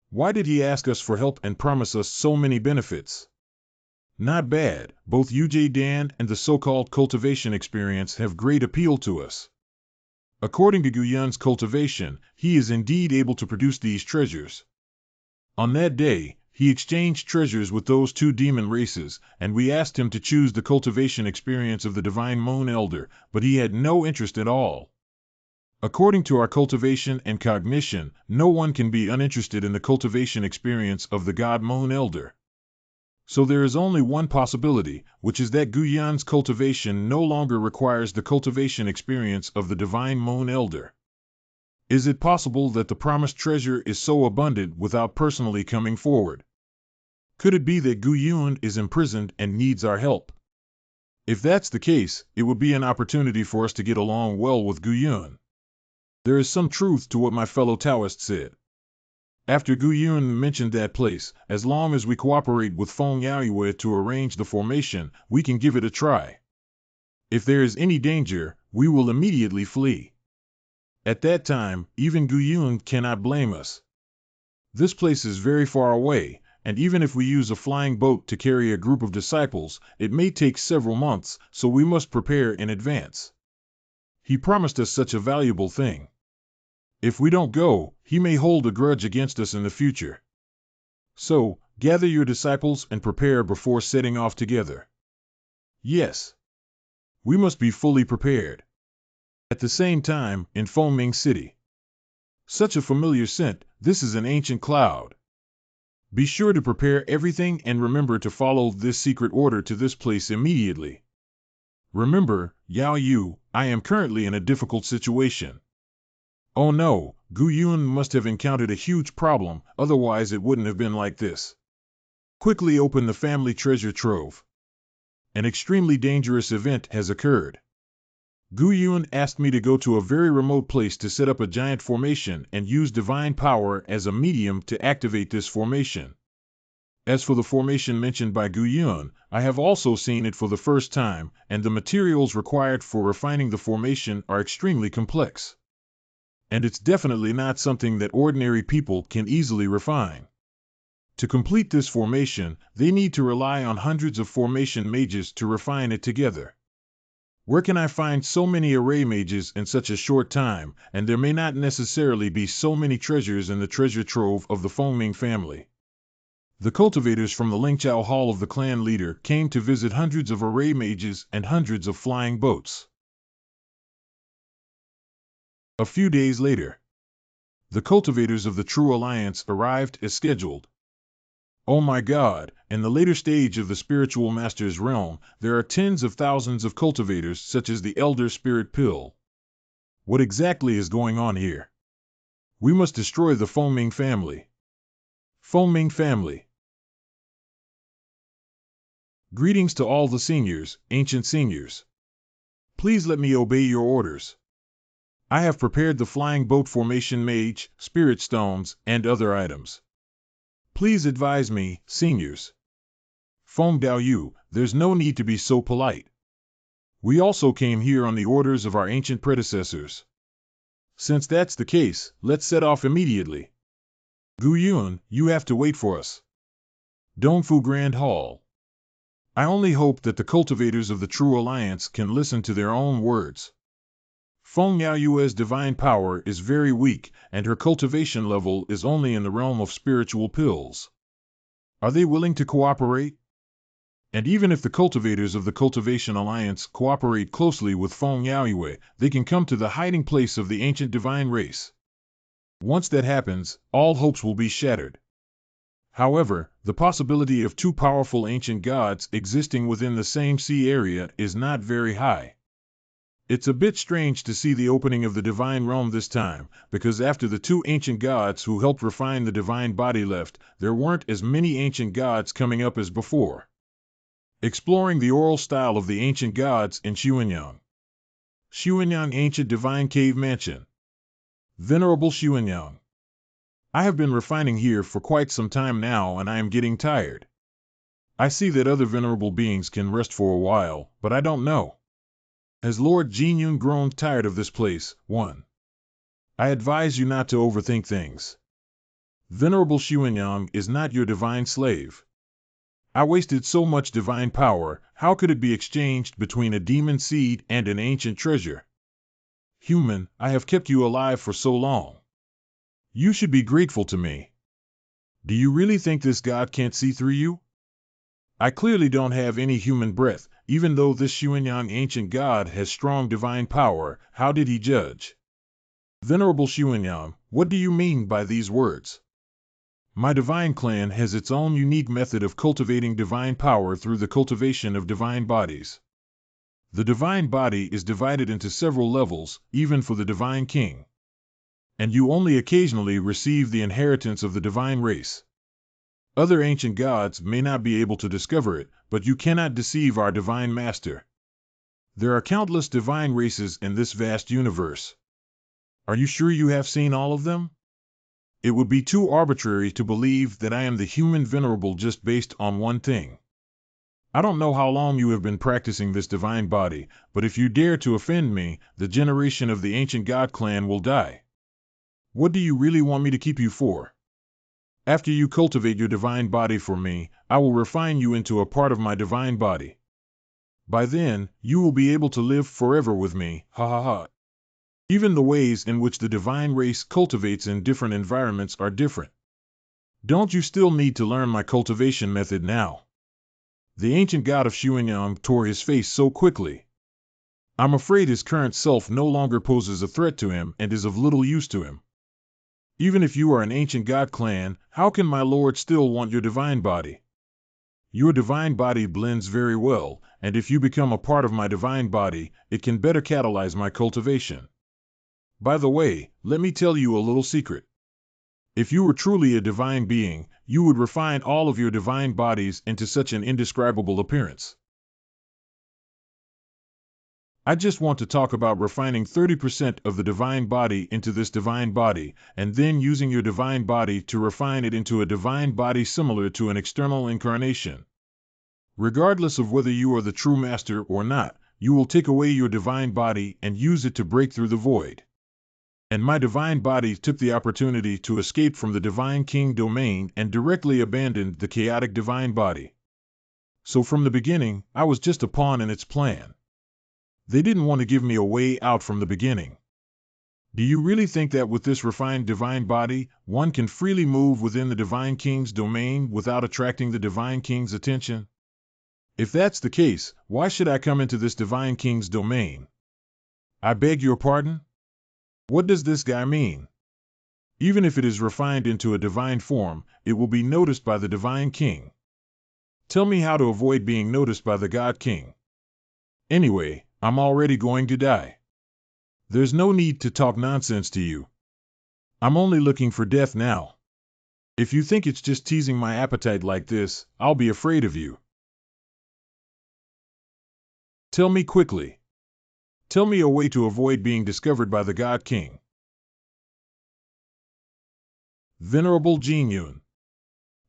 Why did he ask us for help and promise us so many benefits? Not bad, both UJ Dan and the so-called cultivation experience have great appeal to us. According to Gu Yun's cultivation, he is indeed able to produce these treasures. On that day, he exchanged treasures with those two demon races, and we asked him to choose the cultivation experience of the Divine Moon Elder, but he had no interest at all. According to our cultivation and cognition, no one can be uninterested in the cultivation experience of the God Moon Elder. So there is only one possibility, which is that Gu Yun's cultivation no longer requires the cultivation experience of the Divine Moon Elder. Is it possible that the promised treasure is so abundant without personally coming forward? Could it be that Gu Yun is imprisoned and needs our help? If that's the case, it would be an opportunity for us to get along well with Gu Yun. There is some truth to what my fellow Taoist said. After Gu Yun mentioned that place, as long as we cooperate with Feng Yaoyue to arrange the formation, we can give it a try. If there is any danger, we will immediately flee. At that time, even Gu Yun cannot blame us. This place is very far away, and even if we use a flying boat to carry a group of disciples, it may take several months, so we must prepare in advance. He promised us such a valuable thing. If we don't go, he may hold a grudge against us in the future. So, gather your disciples and prepare before setting off together. Yes. We must be fully prepared. At the same time, in Fengming City. Such a familiar scent, this is an ancient cloud. Be sure to prepare everything and remember to follow this secret order to this place immediately. Remember, Yao Yu, I am currently in a difficult situation. Oh no, Gu Yun must have encountered a huge problem, otherwise it wouldn't have been like this. Quickly open the family treasure trove. An extremely dangerous event has occurred. Gu Yun asked me to go to a very remote place to set up a giant formation and use divine power as a medium to activate this formation. As for the formation mentioned by Gu Yun, I have also seen it for the first time, and the materials required for refining the formation are extremely complex. And it's definitely not something that ordinary people can easily refine. To complete this formation, they need to rely on hundreds of formation mages to refine it together. Where can I find so many array mages in such a short time, and there may not necessarily be so many treasures in the treasure trove of the Fengming family? The cultivators from the Lingqiao Hall of the clan leader came to visit hundreds of array mages and hundreds of flying boats. A few days later, the cultivators of the True Alliance arrived as scheduled. Oh my God, in the later stage of the spiritual master's realm, there are tens of thousands of cultivators such as the Elder Spirit Pill. What exactly is going on here? We must destroy the Fengming family. Fengming family. Greetings to all the seniors, ancient seniors. Please let me obey your orders. I have prepared the flying boat formation mage, spirit stones, and other items. Please advise me, seniors. Feng Daoyu, there's no need to be so polite. We also came here on the orders of our ancient predecessors. Since that's the case, let's set off immediately. Gu Yun, you have to wait for us. Dongfu Grand Hall. I only hope that the cultivators of the True Alliance can listen to their own words. Feng Yaoyue's divine power is very weak, and her cultivation level is only in the realm of spiritual pills. Are they willing to cooperate? And even if the cultivators of the Cultivation Alliance cooperate closely with Feng Yaoyue, they can come to the hiding place of the ancient divine race. Once that happens, all hopes will be shattered. However, the possibility of two powerful ancient gods existing within the same sea area is not very high. It's a bit strange to see the opening of the divine realm this time, because after the two ancient gods who helped refine the divine body left, there weren't as many ancient gods coming up as before. Exploring the oral style of the ancient gods in Xuanyang. Xuanyang Ancient Divine Cave Mansion. Venerable Xuanyang, I have been refining here for quite some time now, and I am getting tired. I see that other venerable beings can rest for a while, but I don't know. Has Lord Jinyun grown tired of this place? 1. I advise you not to overthink things. Venerable Xuanyang is not your divine slave. I wasted so much divine power, how could it be exchanged between a demon seed and an ancient treasure? Human, I have kept you alive for so long. You should be grateful to me. Do you really think this God can't see through you? I clearly don't have any human breath, even though this Xuanyang ancient God has strong divine power. How did he judge? Venerable Xuanyang, what do you mean by these words? My divine clan has its own unique method of cultivating divine power through the cultivation of divine bodies. The divine body is divided into several levels, even for the divine king. And you only occasionally receive the inheritance of the divine race. Other ancient gods may not be able to discover it, but you cannot deceive our divine master. There are countless divine races in this vast universe. Are you sure you have seen all of them? It would be too arbitrary to believe that I am the human venerable just based on one thing. I don't know how long you have been practicing this divine body, but if you dare to offend me, the generation of the ancient god clan will die. What do you really want me to keep you for? After you cultivate your divine body for me, I will refine you into a part of my divine body. By then, you will be able to live forever with me, ha ha ha. Even the ways in which the divine race cultivates in different environments are different. Don't you still need to learn my cultivation method now? The ancient god of Xuanyang tore his face so quickly. I'm afraid his current self no longer poses a threat to him and is of little use to him. Even if you are an ancient god clan, how can my lord still want your divine body? Your divine body blends very well, and if you become a part of my divine body, it can better catalyze my cultivation. By the way, let me tell you a little secret. If you were truly a divine being, you would refine all of your divine bodies into such an indescribable appearance. I just want to talk about refining 30% of the divine body into this divine body, and then using your divine body to refine it into a divine body similar to an external incarnation. Regardless of whether you are the true master or not, you will take away your divine body and use it to break through the void. And my divine body took the opportunity to escape from the divine king domain and directly abandoned the chaotic divine body. So from the beginning, I was just a pawn in its plan. They didn't want to give me a way out from the beginning. Do you really think that with this refined divine body, one can freely move within the divine king's domain without attracting the divine king's attention? If that's the case, why should I come into this divine king's domain? I beg your pardon? What does this guy mean? Even if it is refined into a divine form, it will be noticed by the divine king. Tell me how to avoid being noticed by the god king. Anyway, I'm already going to die. There's no need to talk nonsense to you. I'm only looking for death now. If you think it's just teasing my appetite like this, I'll be afraid of you. Tell me quickly. Tell me a way to avoid being discovered by the God King. Venerable Jinyun,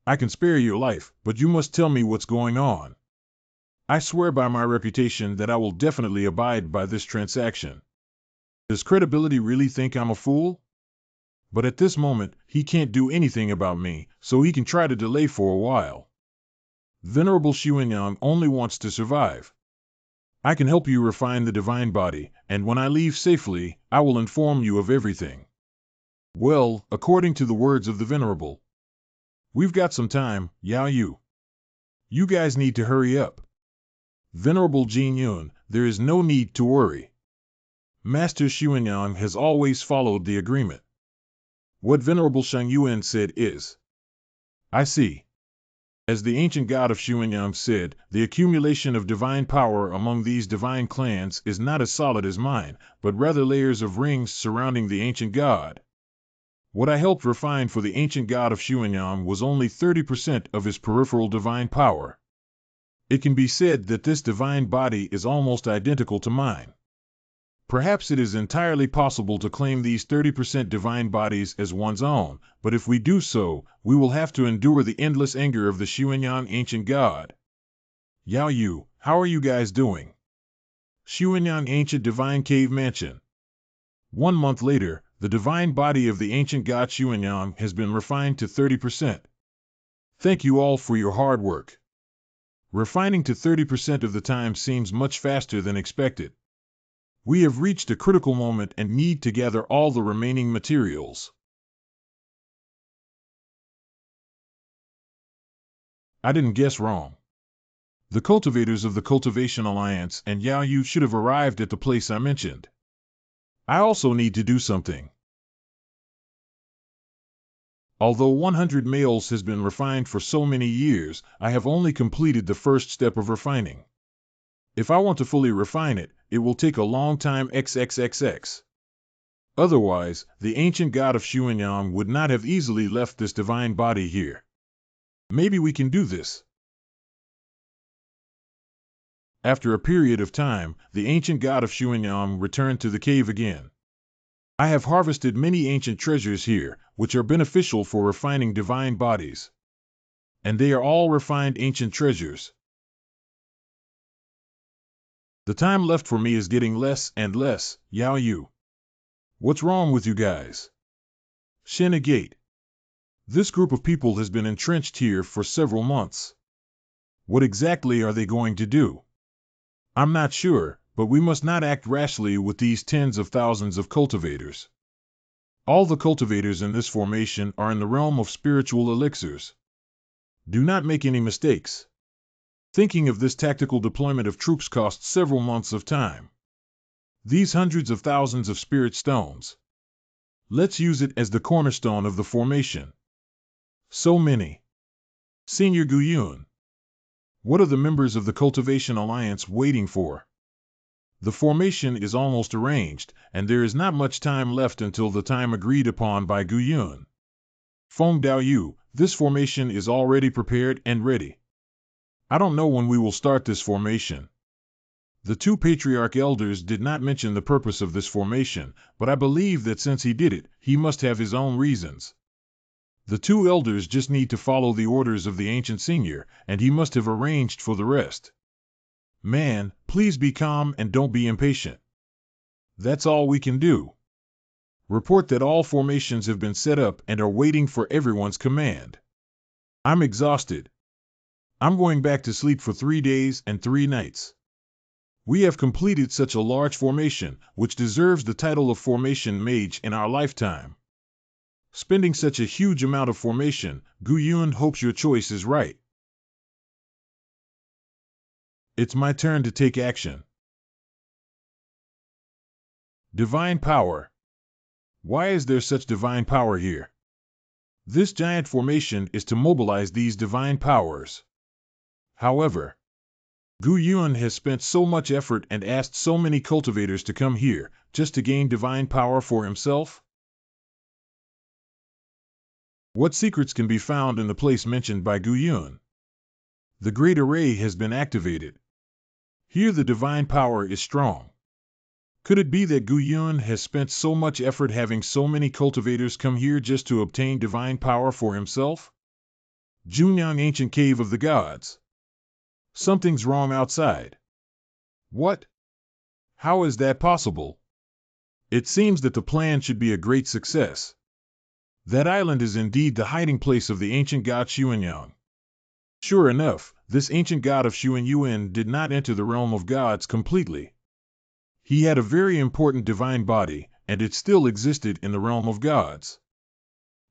I can spare your life, but you must tell me what's going on. I swear by my reputation that I will definitely abide by this transaction. Does credibility really think I'm a fool? But at this moment, he can't do anything about me, so he can try to delay for a while. Venerable Xuanyang only wants to survive. I can help you refine the divine body, and when I leave safely, I will inform you of everything. Well, according to the words of the Venerable, we've got some time, Yao Yu. You guys need to hurry up. Venerable Jinyun, there is no need to worry. Master Xuanyang has always followed the agreement. What Venerable Shang Yuan said is, I see. As the ancient god of Xuanyang said, the accumulation of divine power among these divine clans is not as solid as mine, but rather layers of rings surrounding the ancient god. What I helped refine for the ancient god of Xuanyang was only 30% of his peripheral divine power. It can be said that this divine body is almost identical to mine. Perhaps it is entirely possible to claim these 30% divine bodies as one's own, but if we do so, we will have to endure the endless anger of the Xuanyang ancient god. Yao Yu, how are you guys doing? Xuanyang ancient divine cave mansion. 1 month later, the divine body of the ancient god Xuanyang has been refined to 30%. Thank you all for your hard work. Refining to 30% of the time seems much faster than expected. We have reached a critical moment and need to gather all the remaining materials. I didn't guess wrong. The cultivators of the Cultivation Alliance and Yao Yu should have arrived at the place I mentioned. I also need to do something. Although 100 males has been refined for so many years, I have only completed the first step of refining. If I want to fully refine it, it will take a long time XXXX. Otherwise, the ancient god of Xuanyang would not have easily left this divine body here. Maybe we can do this. After a period of time, the ancient god of Xuanyang returned to the cave again. I have harvested many ancient treasures here, which are beneficial for refining divine bodies. And they are all refined ancient treasures. The time left for me is getting less and less, Yao Yu. What's wrong with you guys? Shan Agate. This group of people has been entrenched here for several months. What exactly are they going to do? I'm not sure, but we must not act rashly with these tens of thousands of cultivators. All the cultivators in this formation are in the realm of spiritual elixirs. Do not make any mistakes. Thinking of this tactical deployment of troops costs several months of time. These hundreds of thousands of spirit stones. Let's use it as the cornerstone of the formation. So many. Senior Guyun. What are the members of the Cultivation Alliance waiting for? The formation is almost arranged, and there is not much time left until the time agreed upon by Guyun. Feng Dao Yu, this formation is already prepared and ready. I don't know when we will start this formation. The 2 patriarch elders did not mention the purpose of this formation, but I believe that since he did it, he must have his own reasons. The 2 elders just need to follow the orders of the ancient senior, and he must have arranged for the rest. Man, please be calm and don't be impatient. That's all we can do. Report that all formations have been set up and are waiting for everyone's command. I'm exhausted. I'm going back to sleep for 3 days and 3 nights. We have completed such a large formation, which deserves the title of Formation Mage in our lifetime. Spending such a huge amount of formation, Guyun hopes your choice is right. It's my turn to take action. Divine power. Why is there such divine power here? This giant formation is to mobilize these divine powers. However, Guyun has spent so much effort and asked so many cultivators to come here, just to gain divine power for himself? What secrets can be found in the place mentioned by Guyun? The Great Array has been activated. Here the divine power is strong. Could it be that Guyun has spent so much effort having so many cultivators come here just to obtain divine power for himself? Junyang Ancient Cave of the Gods. Something's wrong outside. What? How is that possible? It seems that the plan should be a great success. That island is indeed the hiding place of the ancient god Xuanyang. Sure enough, this ancient god of Xuanyuan did not enter the realm of gods completely. He had a very important divine body, and it still existed in the realm of gods.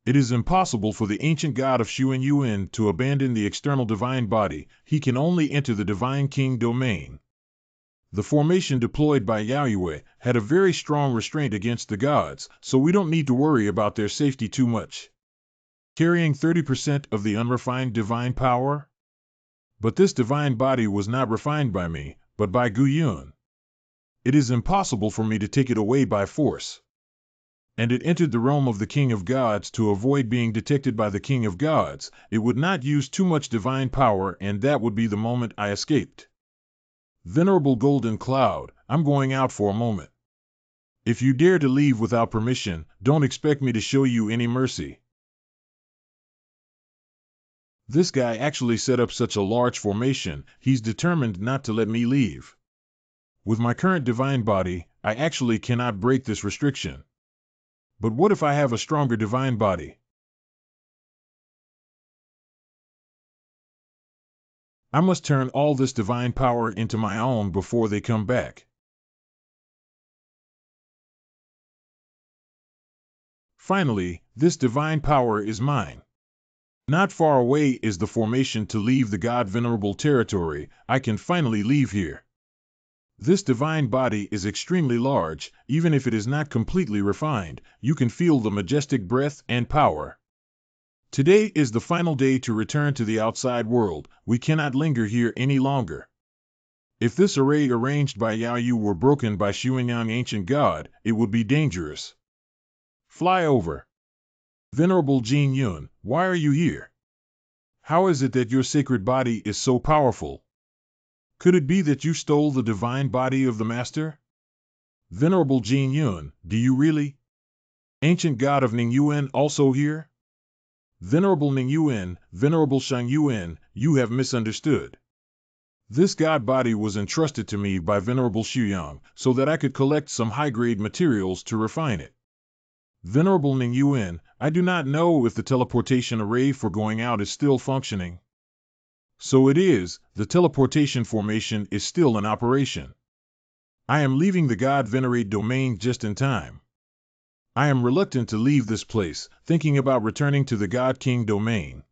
It is impossible for the ancient god of Xuanyuan to abandon the external divine body. He can only enter the divine king domain. The formation deployed by Yaoyue had a very strong restraint against the gods, so we don't need to worry about their safety too much. Carrying 30% of the unrefined divine power? But this divine body was not refined by me, but by Guyun. It is impossible for me to take it away by force. And it entered the realm of the King of Gods to avoid being detected by the King of Gods. It would not use too much divine power, and that would be the moment I escaped. Venerable Golden Cloud, I'm going out for a moment. If you dare to leave without permission, don't expect me to show you any mercy. This guy actually set up such a large formation, he's determined not to let me leave. With my current divine body, I actually cannot break this restriction. But what if I have a stronger divine body? I must turn all this divine power into my own before they come back. Finally, this divine power is mine. Not far away is the formation to leave the God-venerable territory. I can finally leave here. This divine body is extremely large, even if it is not completely refined. You can feel the majestic breath and power. Today is the final day to return to the outside world. We cannot linger here any longer. If this array arranged by Yao Yu were broken by Xuanyang ancient god, it would be dangerous. Fly over. Venerable Jin Yun, why are you here? How is it that your sacred body is so powerful? Could it be that you stole the divine body of the Master? Venerable Jin Yun, do you really? Ancient god of Ningyuan also here? Venerable Ningyuan, Venerable Shang Yuan, you have misunderstood. This god body was entrusted to me by Venerable Xuyang so that I could collect some high-grade materials to refine it. Venerable Ningyuan, I do not know if the teleportation array for going out is still functioning. So it is, the teleportation formation is still in operation. I am leaving the God-venerate domain just in time. I am reluctant to leave this place, thinking about returning to the God-King domain.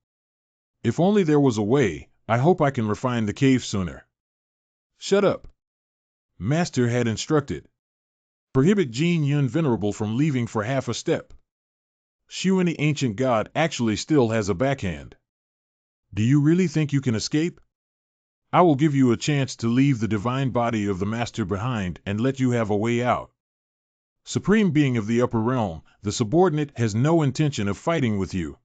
If only there was a way, I hope I can refine the cave sooner. Shut up. Master had instructed. Prohibit Jin Yun Venerable from leaving for half a step. Xuan the ancient god actually still has a backhand. Do you really think you can escape? I will give you a chance to leave the divine body of the Master behind and let you have a way out. Supreme Being of the upper realm, the subordinate has no intention of fighting with you.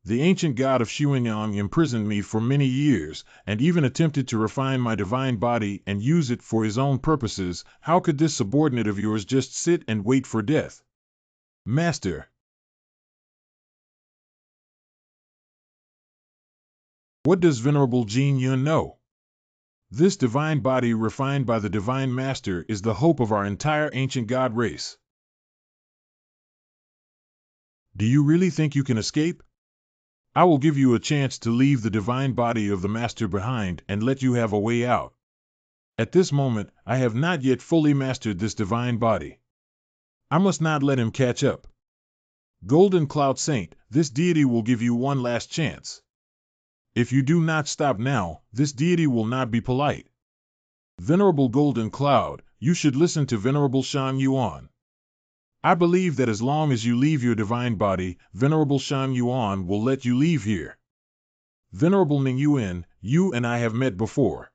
The ancient god of Xuanyang imprisoned me for many years, and even attempted to refine my divine body and use it for his own purposes. How could this subordinate of yours just sit and wait for death? Master. What does Venerable Jin Yun know? This divine body refined by the Divine Master is the hope of our entire ancient god race. Do you really think you can escape? I will give you a chance to leave the divine body of the Master behind and let you have a way out. At this moment, I have not yet fully mastered this divine body. I must not let him catch up. Golden Cloud Saint, this deity will give you one last chance. If you do not stop now, this deity will not be polite. Venerable Golden Cloud, you should listen to Venerable Shan Yuan. I believe that as long as you leave your divine body, Venerable Shan Yuan will let you leave here. Venerable Ningyuan, you and I have met before.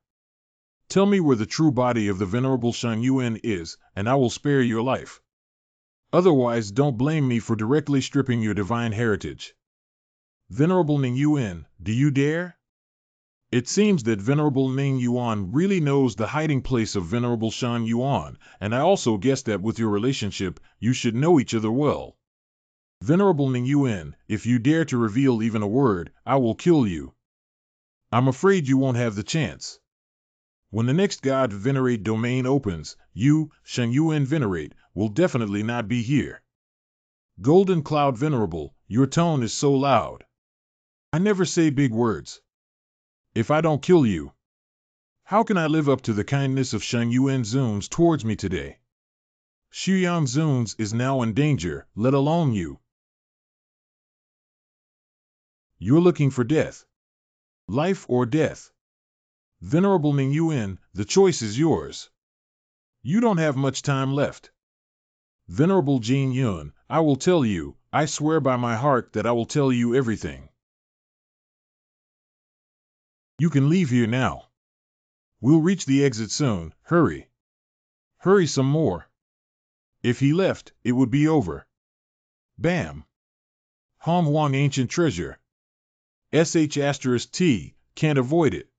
Tell me where the true body of the Venerable Shan Yuan is, and I will spare your life. Otherwise, don't blame me for directly stripping your divine heritage. Venerable Ningyuan, do you dare? It seems that Venerable Ning Yuan really knows the hiding place of Venerable Shan Yuan, and I also guess that with your relationship, you should know each other well. Venerable Ning Yuan, if you dare to reveal even a word, I will kill you. I'm afraid you won't have the chance. When the next God Venerate domain opens, you, Shan Yuan Venerate, will definitely not be here. Golden Cloud Venerable, your tone is so loud. I never say big words. If I don't kill you, how can I live up to the kindness of Shan Yuan Zuns towards me today? Xuyang Zuns is now in danger, let alone you. You're looking for death. Life or death. Venerable Ningyuan, the choice is yours. You don't have much time left. Venerable Jin Yun, I will tell you, I swear by my heart that I will tell you everything. You can leave here now. We'll reach the exit soon, hurry. Hurry some more. If he left, it would be over. Bam. Hong Wang Ancient Treasure. *T, can't avoid it.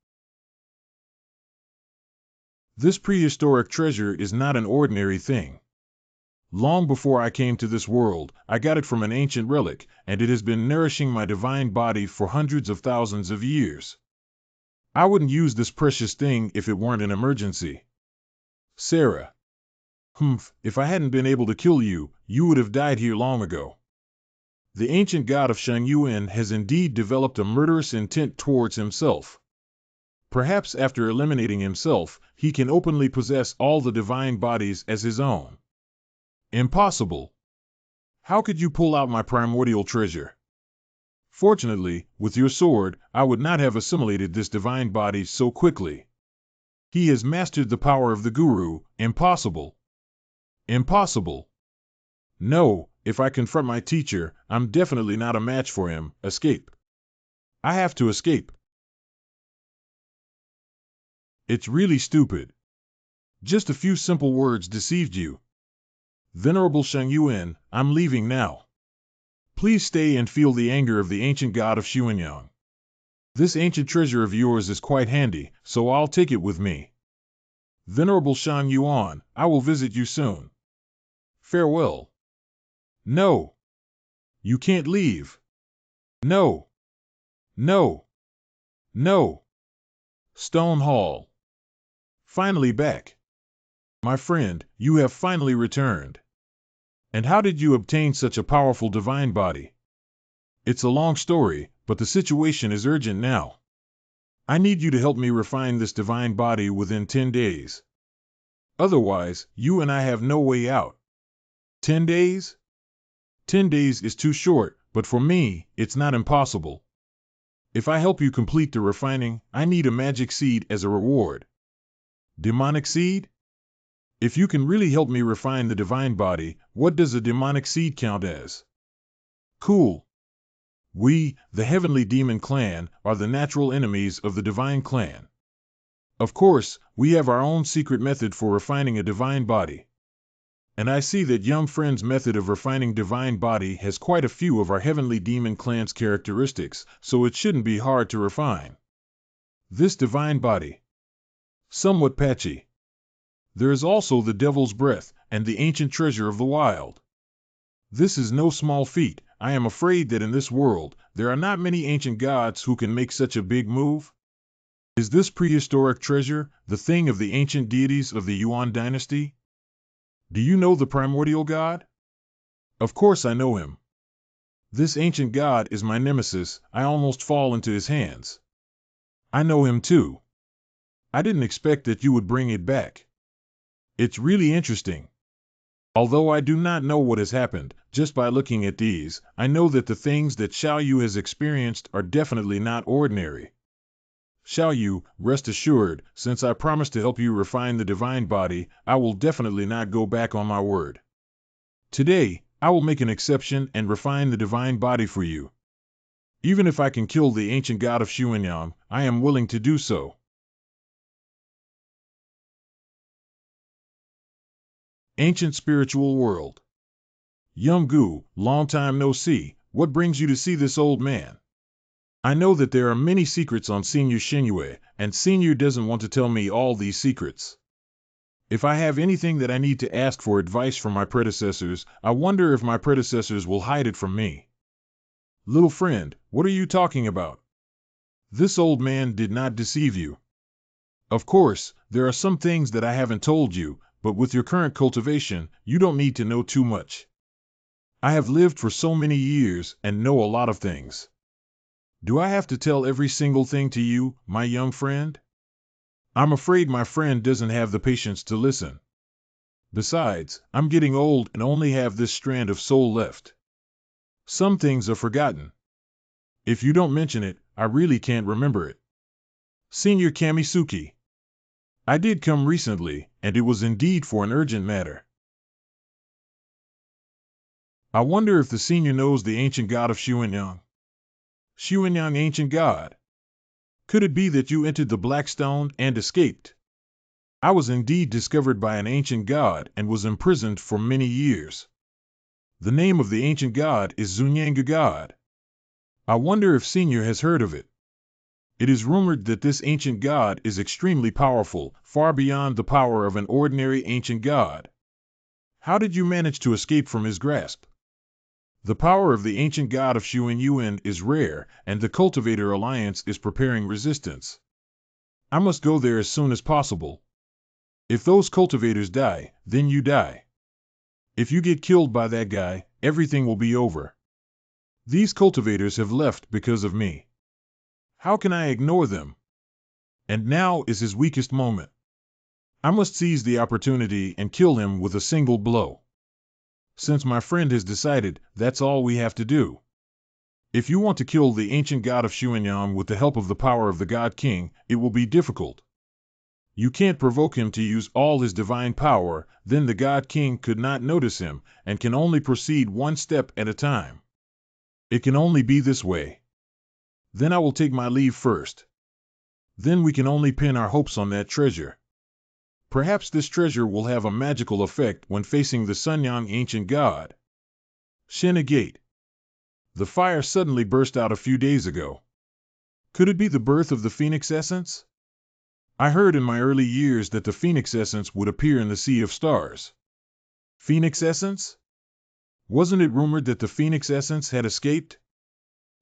This prehistoric treasure is not an ordinary thing. Long before I came to this world, I got it from an ancient relic, and it has been nourishing my divine body for hundreds of thousands of years. I wouldn't use this precious thing if it weren't an emergency. Sarah. Humph, if I hadn't been able to kill you, you would have died here long ago. The ancient god of Shang Yuan has indeed developed a murderous intent towards himself. Perhaps after eliminating himself, he can openly possess all the divine bodies as his own. Impossible. How could you pull out my primordial treasure? Fortunately, with your sword, I would not have assimilated this divine body so quickly. He has mastered the power of the guru. Impossible. Impossible. No, if I confront my teacher, I'm definitely not a match for him. Escape. I have to escape. It's really stupid. Just a few simple words deceived you. Venerable Shang Yuan, I'm leaving now. Please stay and feel the anger of the ancient god of Xuanyang. This ancient treasure of yours is quite handy, so I'll take it with me. Venerable Shang Yuan, I will visit you soon. Farewell. No. You can't leave. No. No. No. Stone Hall. Finally back. My friend, you have finally returned. And how did you obtain such a powerful divine body? It's a long story, but the situation is urgent now. I need you to help me refine this divine body within 10 days. Otherwise, you and I have no way out. 10 days? 10 days is too short, but for me, it's not impossible. If I help you complete the refining, I need a magic seed as a reward. Demonic seed? If you can really help me refine the divine body, what does a demonic seed count as? Cool. We, the Heavenly Demon Clan, are the natural enemies of the Divine Clan. Of course, we have our own secret method for refining a divine body. And I see that young friend's method of refining divine body has quite a few of our Heavenly Demon Clan's characteristics, so it shouldn't be hard to refine. This divine body. Somewhat patchy. There is also the Devil's Breath, and the ancient treasure of the wild. This is no small feat. I am afraid that in this world, there are not many ancient gods who can make such a big move. Is this prehistoric treasure the thing of the ancient deities of the Yuan dynasty? Do you know the primordial god? Of course I know him. This ancient god is my nemesis. I almost fall into his hands. I know him too. I didn't expect that you would bring it back. It's really interesting. Although I do not know what has happened, just by looking at these, I know that the things that Xiao Yu has experienced are definitely not ordinary. Xiao Yu, rest assured, since I promised to help you refine the divine body, I will definitely not go back on my word. Today, I will make an exception and refine the divine body for you. Even if I can kill the ancient god of Xuanyang, I am willing to do so. Ancient spiritual world. Gu, long time no see, what brings you to see this old man? I know that there are many secrets on Senior Xinyue, and Senior doesn't want to tell me all these secrets. If I have anything that I need to ask for advice from my predecessors, I wonder if my predecessors will hide it from me. Little friend, what are you talking about? This old man did not deceive you. Of course, there are some things that I haven't told you, but with your current cultivation, you don't need to know too much. I have lived for so many years and know a lot of things. Do I have to tell every single thing to you, my young friend? I'm afraid my friend doesn't have the patience to listen. Besides, I'm getting old and only have this strand of soul left. Some things are forgotten. If you don't mention it, I really can't remember it. Senior Kamisuke. I did come recently, and it was indeed for an urgent matter. I wonder if the senior knows the ancient god of Xuanyang. Xuanyang ancient god. Could it be that you entered the Blackstone and escaped? I was indeed discovered by an ancient god and was imprisoned for many years. The name of the ancient god is Zunyanga god. I wonder if Senior has heard of it. It is rumored that this ancient god is extremely powerful, far beyond the power of an ordinary ancient god. How did you manage to escape from his grasp? The power of the ancient god of Shuan Yuan is rare, and the Cultivator Alliance is preparing resistance. I must go there as soon as possible. If those cultivators die, then you die. If you get killed by that guy, everything will be over. These cultivators have left because of me. How can I ignore them? And now is his weakest moment. I must seize the opportunity and kill him with a single blow. Since my friend has decided, that's all we have to do. If you want to kill the ancient god of Xuanyang with the help of the power of the God King, it will be difficult. You can't provoke him to use all his divine power, then the God King could not notice him, and can only proceed one step at a time. It can only be this way. Then I will take my leave first. Then we can only pin our hopes on that treasure. Perhaps this treasure will have a magical effect when facing the Sunyang ancient god. Shan Gate. The fire suddenly burst out a few days ago. Could it be the birth of the phoenix essence? I heard in my early years that the phoenix essence would appear in the sea of stars. Phoenix essence? Wasn't it rumored that the phoenix essence had escaped?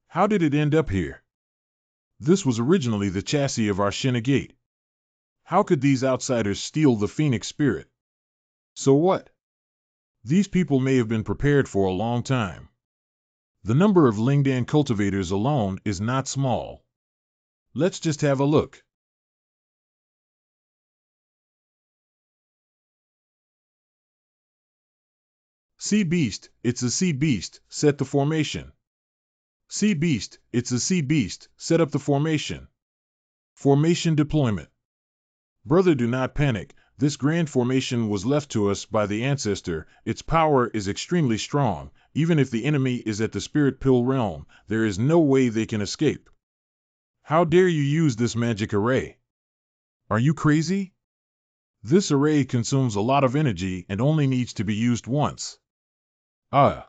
How did it end up here? This was originally the chassis of our Shan Gate. How could these outsiders steal the phoenix spirit? So what? These people may have been prepared for a long time. The number of Lingdan cultivators alone is not small. Let's just have a look. Sea beast, it's a sea beast, set the formation. Sea beast, it's a sea beast, set up the formation. Formation deployment. Brother, do not panic. This grand formation was left to us by the ancestor. Its power is extremely strong. Even if the enemy is at the spirit pill realm, there is no way they can escape. How dare you use this magic array? Are you crazy? This array consumes a lot of energy and only needs to be used once. Ah.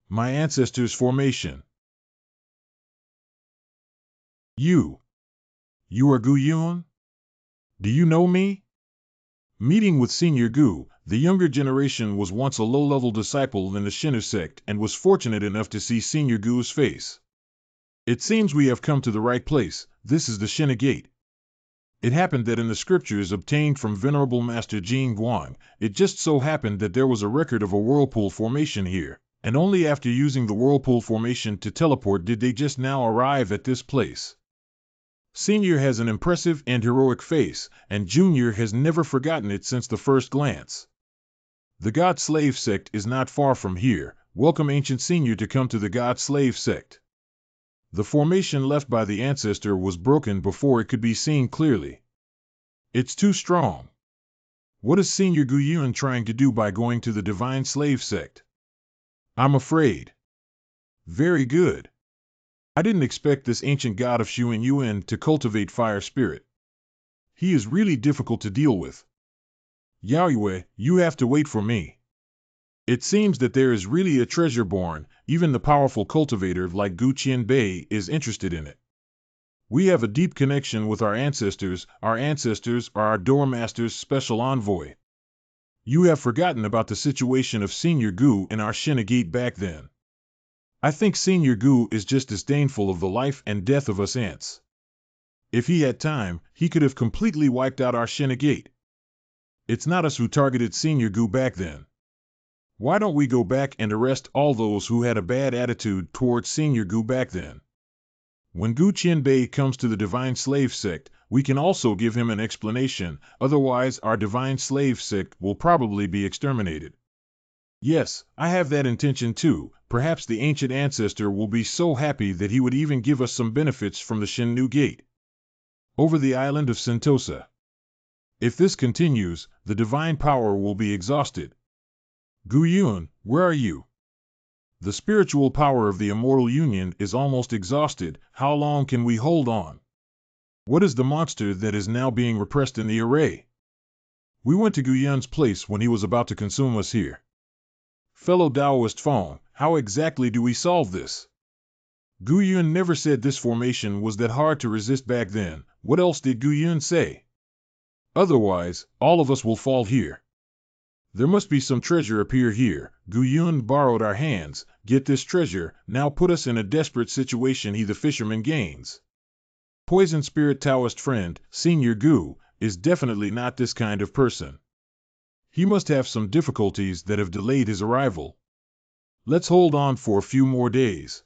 My ancestor's formation. You are Gu Yun? Do you know me? Meeting with Senior Gu, the younger generation was once a low-level disciple in the Shinu sect and was fortunate enough to see Senior Gu's face. It seems we have come to the right place. This is the Shan Gate. It happened that in the scriptures obtained from Venerable Master Jing Guang, it just so happened that there was a record of a whirlpool formation here, and only after using the whirlpool formation to teleport did they just now arrive at this place. Senior has an impressive and heroic face, and Junior has never forgotten it since the first glance. The God-Slave sect is not far from here. Welcome Ancient Senior to come to the God-Slave sect. The formation left by the ancestor was broken before it could be seen clearly. It's too strong. What is Senior Gu Yun trying to do by going to the Divine Slave sect? I'm afraid. Very good. I didn't expect this ancient god of Shuan Yuan to cultivate fire spirit. He is really difficult to deal with. Yaoyue, you have to wait for me. It seems that there is really a treasure born. Even the powerful cultivator like Gu Tianbing is interested in it. We have a deep connection with our ancestors. Our ancestors are our Doormaster's special envoy. You have forgotten about the situation of Senior Gu in our Shan Gate back then. I think Senior Gu is just disdainful of the life and death of us ants. If he had time, he could have completely wiped out our Shan Gate. It's not us who targeted Senior Gu back then. Why don't we go back and arrest all those who had a bad attitude towards Senior Gu back then? When Gu Tianbing comes to the Divine Slave sect, we can also give him an explanation, otherwise our Divine Slave sect will probably be exterminated. Yes, I have that intention too. Perhaps the ancient ancestor will be so happy that he would even give us some benefits from the Shin Gate. Over the island of Sentosa. If this continues, the divine power will be exhausted. Gu Yun, where are you? The spiritual power of the Immortal Union is almost exhausted. How long can we hold on? What is the monster that is now being repressed in the array? We went to Gu Yun's place when he was about to consume us here. Fellow Taoist Fong, how exactly do we solve this? Gu Yun never said this formation was that hard to resist back then. What else did Gu Yun say? Otherwise, all of us will fall here. There must be some treasure appear here. Gu Yun borrowed our hands. Get this treasure, now put us in a desperate situation. He the fisherman gains. Poison spirit Taoist friend, Senior Gu, is definitely not this kind of person. He must have some difficulties that have delayed his arrival. Let's hold on for a few more days.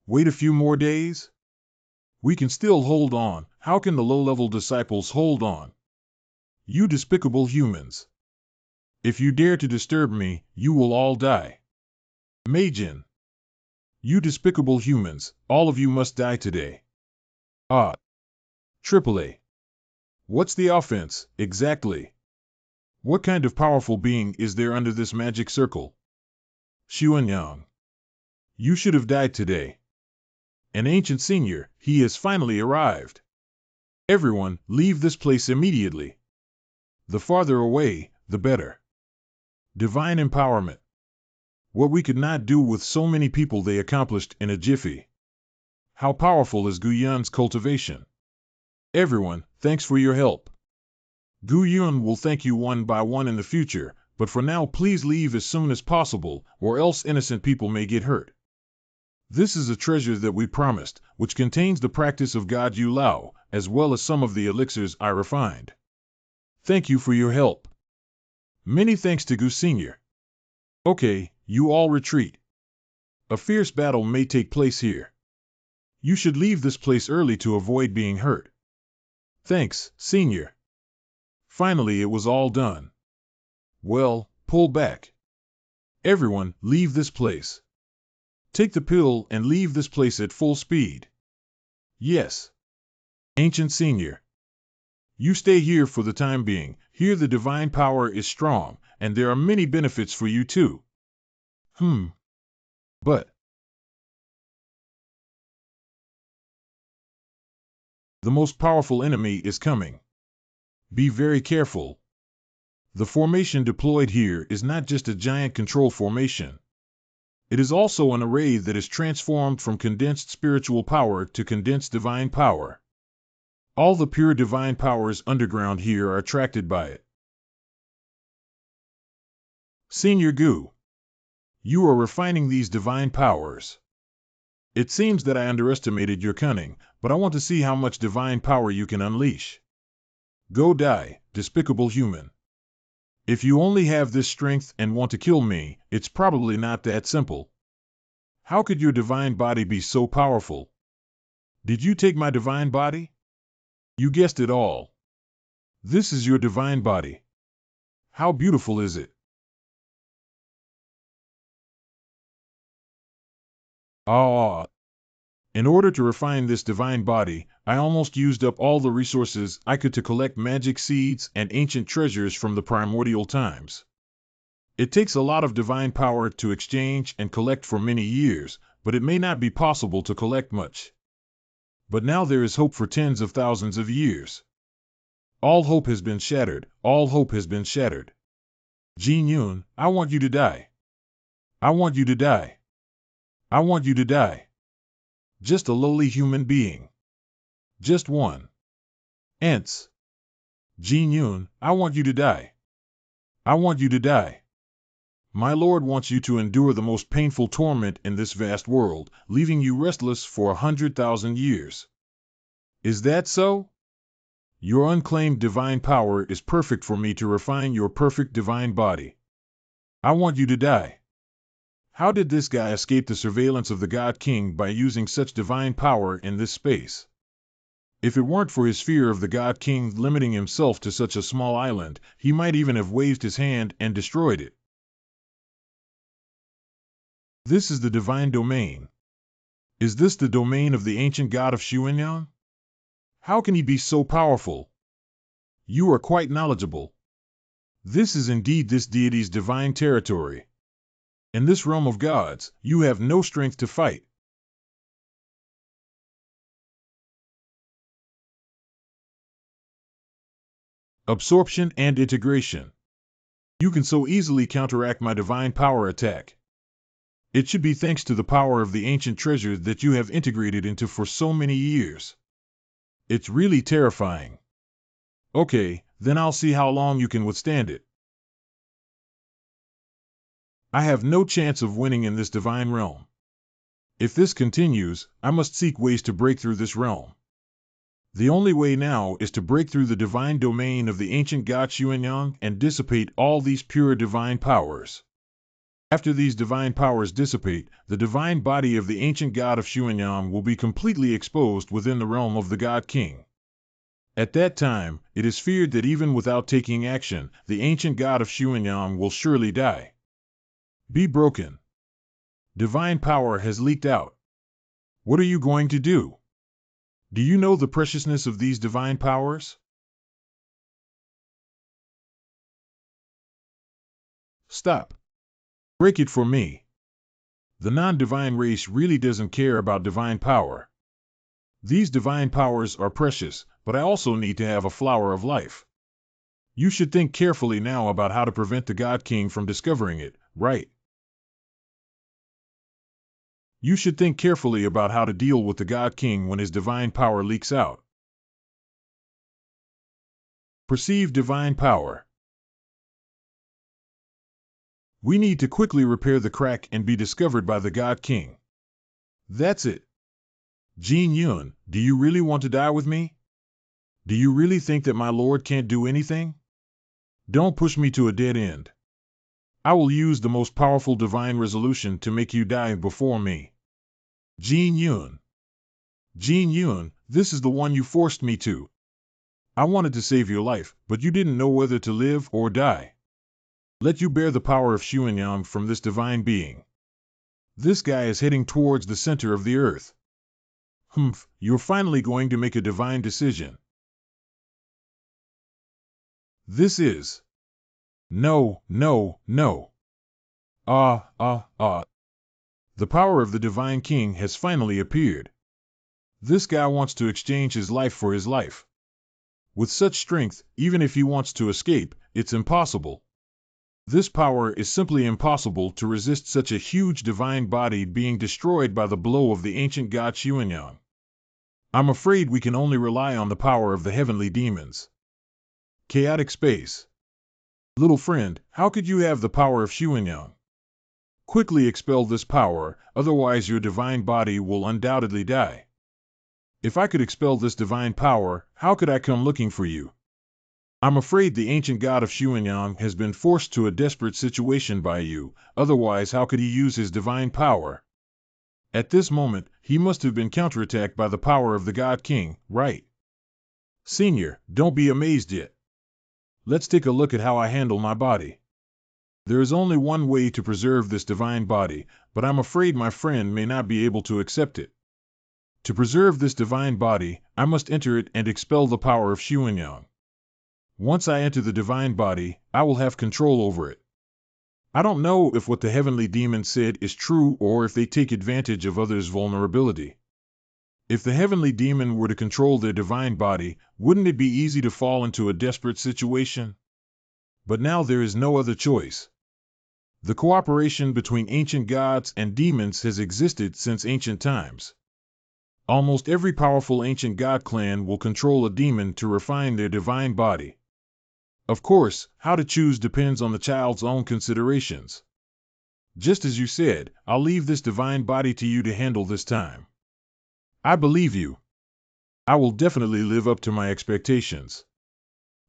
Wait a few more days? We can still hold on. How can the low-level disciples hold on? You despicable humans. If you dare to disturb me, you will all die. Meijin. You despicable humans, all of you must die today. Ah. AAA. What's the offense, exactly? What kind of powerful being is there under this magic circle? Xuanyang. You should have died today. An ancient senior, he has finally arrived. Everyone, leave this place immediately. The farther away, the better. Divine empowerment. What we could not do with so many people they accomplished in a jiffy. How powerful is Gu Yun's cultivation? Everyone, thanks for your help. Gu Yun will thank you one by one in the future, but for now please leave as soon as possible, or else innocent people may get hurt. This is a treasure that we promised, which contains the practice of God Yu Lao, as well as some of the elixirs I refined. Thank you for your help. Many thanks to Gu Senior. Okay, you all retreat. A fierce battle may take place here. You should leave this place early to avoid being hurt. Thanks, Senior. Finally it was all done. Well, pull back. Everyone, leave this place. Take the pill and leave this place at full speed. Yes. Ancient Senior. You stay here for the time being. Here the divine power is strong, and there are many benefits for you too. But the most powerful enemy is coming. Be very careful. The formation deployed here is not just a giant control formation. It is also an array that is transformed from condensed spiritual power to condensed divine power. All the pure divine powers underground here are attracted by it. Senior Gu, you are refining these divine powers. It seems that I underestimated your cunning, but I want to see how much divine power you can unleash. Go die, despicable human. If you only have this strength and want to kill me, it's probably not that simple. How could your divine body be so powerful? Did you take my divine body? You guessed it all. This is your divine body. How beautiful is it? Ah. In order to refine this divine body, I almost used up all the resources I could to collect magic seeds and ancient treasures from the primordial times. It takes a lot of divine power to exchange and collect for many years, but it may not be possible to collect much. But now there is hope for tens of thousands of years. All hope has been shattered. All hope has been shattered. Jin Yun, I want you to die. I want you to die. I want you to die. Just a lowly human being. Just one. Ents. Jin Yun, I want you to die. I want you to die. My lord wants you to endure the most painful torment in this vast world, leaving you restless for 100,000 years. Is that so? Your unclaimed divine power is perfect for me to refine your perfect divine body. I want you to die. How did this guy escape the surveillance of the God King by using such divine power in this space? If it weren't for his fear of the God King limiting himself to such a small island, he might even have waved his hand and destroyed it. This is the divine domain. Is this the domain of the ancient god of Xuanyang? How can he be so powerful? You are quite knowledgeable. This is indeed this deity's divine territory. In this realm of gods, you have no strength to fight. Absorption and integration. You can so easily counteract my divine power attack. It should be thanks to the power of the ancient treasure that you have integrated into for so many years. It's really terrifying. Okay, then I'll see how long you can withstand it. I have no chance of winning in this divine realm. If this continues, I must seek ways to break through this realm. The only way now is to break through the divine domain of the ancient god Xuanyang and dissipate all these pure divine powers. After these divine powers dissipate, the divine body of the ancient god of Xuanyang will be completely exposed within the realm of the god Qing. At that time, it is feared that even without taking action, the ancient god of Xuanyang will surely die. Be broken. Divine power has leaked out. What are you going to do? Do you know the preciousness of these divine powers? Stop. Break it for me. The non-divine race really doesn't care about divine power. These divine powers are precious, but I also need to have a flower of life. You should think carefully now about how to prevent the God King from discovering it, right? You should think carefully about how to deal with the God King when his divine power leaks out. Perceive divine power. We need to quickly repair the crack and be discovered by the God King. That's it. Jin Yun, do you really want to die with me? Do you really think that my lord can't do anything? Don't push me to a dead end. I will use the most powerful divine resolution to make you die before me. Jin Yun. Jin Yun, this is the one you forced me to. I wanted to save your life, but you didn't know whether to live or die. Let you bear the power of Xuanyang from this divine being. This guy is heading towards the center of the earth. Humph, you're finally going to make a divine decision. This is... No, no, no. The power of the Divine King has finally appeared. This guy wants to exchange his life for his life. With such strength, even if he wants to escape, it's impossible. This power is simply impossible to resist such a huge divine body being destroyed by the blow of the ancient god Xuanyang. I'm afraid we can only rely on the power of the heavenly demons. Chaotic space. Little friend, how could you have the power of Xuanyang? Quickly expel this power, otherwise your divine body will undoubtedly die. If I could expel this divine power, how could I come looking for you? I'm afraid the ancient god of Xuanyang has been forced to a desperate situation by you, otherwise how could he use his divine power? At this moment, he must have been counterattacked by the power of the God King, right? Senior, don't be amazed yet. Let's take a look at how I handle my body. There is only one way to preserve this divine body, but I'm afraid my friend may not be able to accept it. To preserve this divine body, I must enter it and expel the power of Xuanyang. Once I enter the divine body, I will have control over it. I don't know if what the heavenly demon said is true or if they take advantage of others' vulnerability. If the heavenly demon were to control their divine body, wouldn't it be easy to fall into a desperate situation? But now there is no other choice. The cooperation between ancient gods and demons has existed since ancient times. Almost every powerful ancient god clan will control a demon to refine their divine body. Of course, how to choose depends on the child's own considerations. Just as you said, I'll leave this divine body to you to handle this time. I believe you. I will definitely live up to my expectations.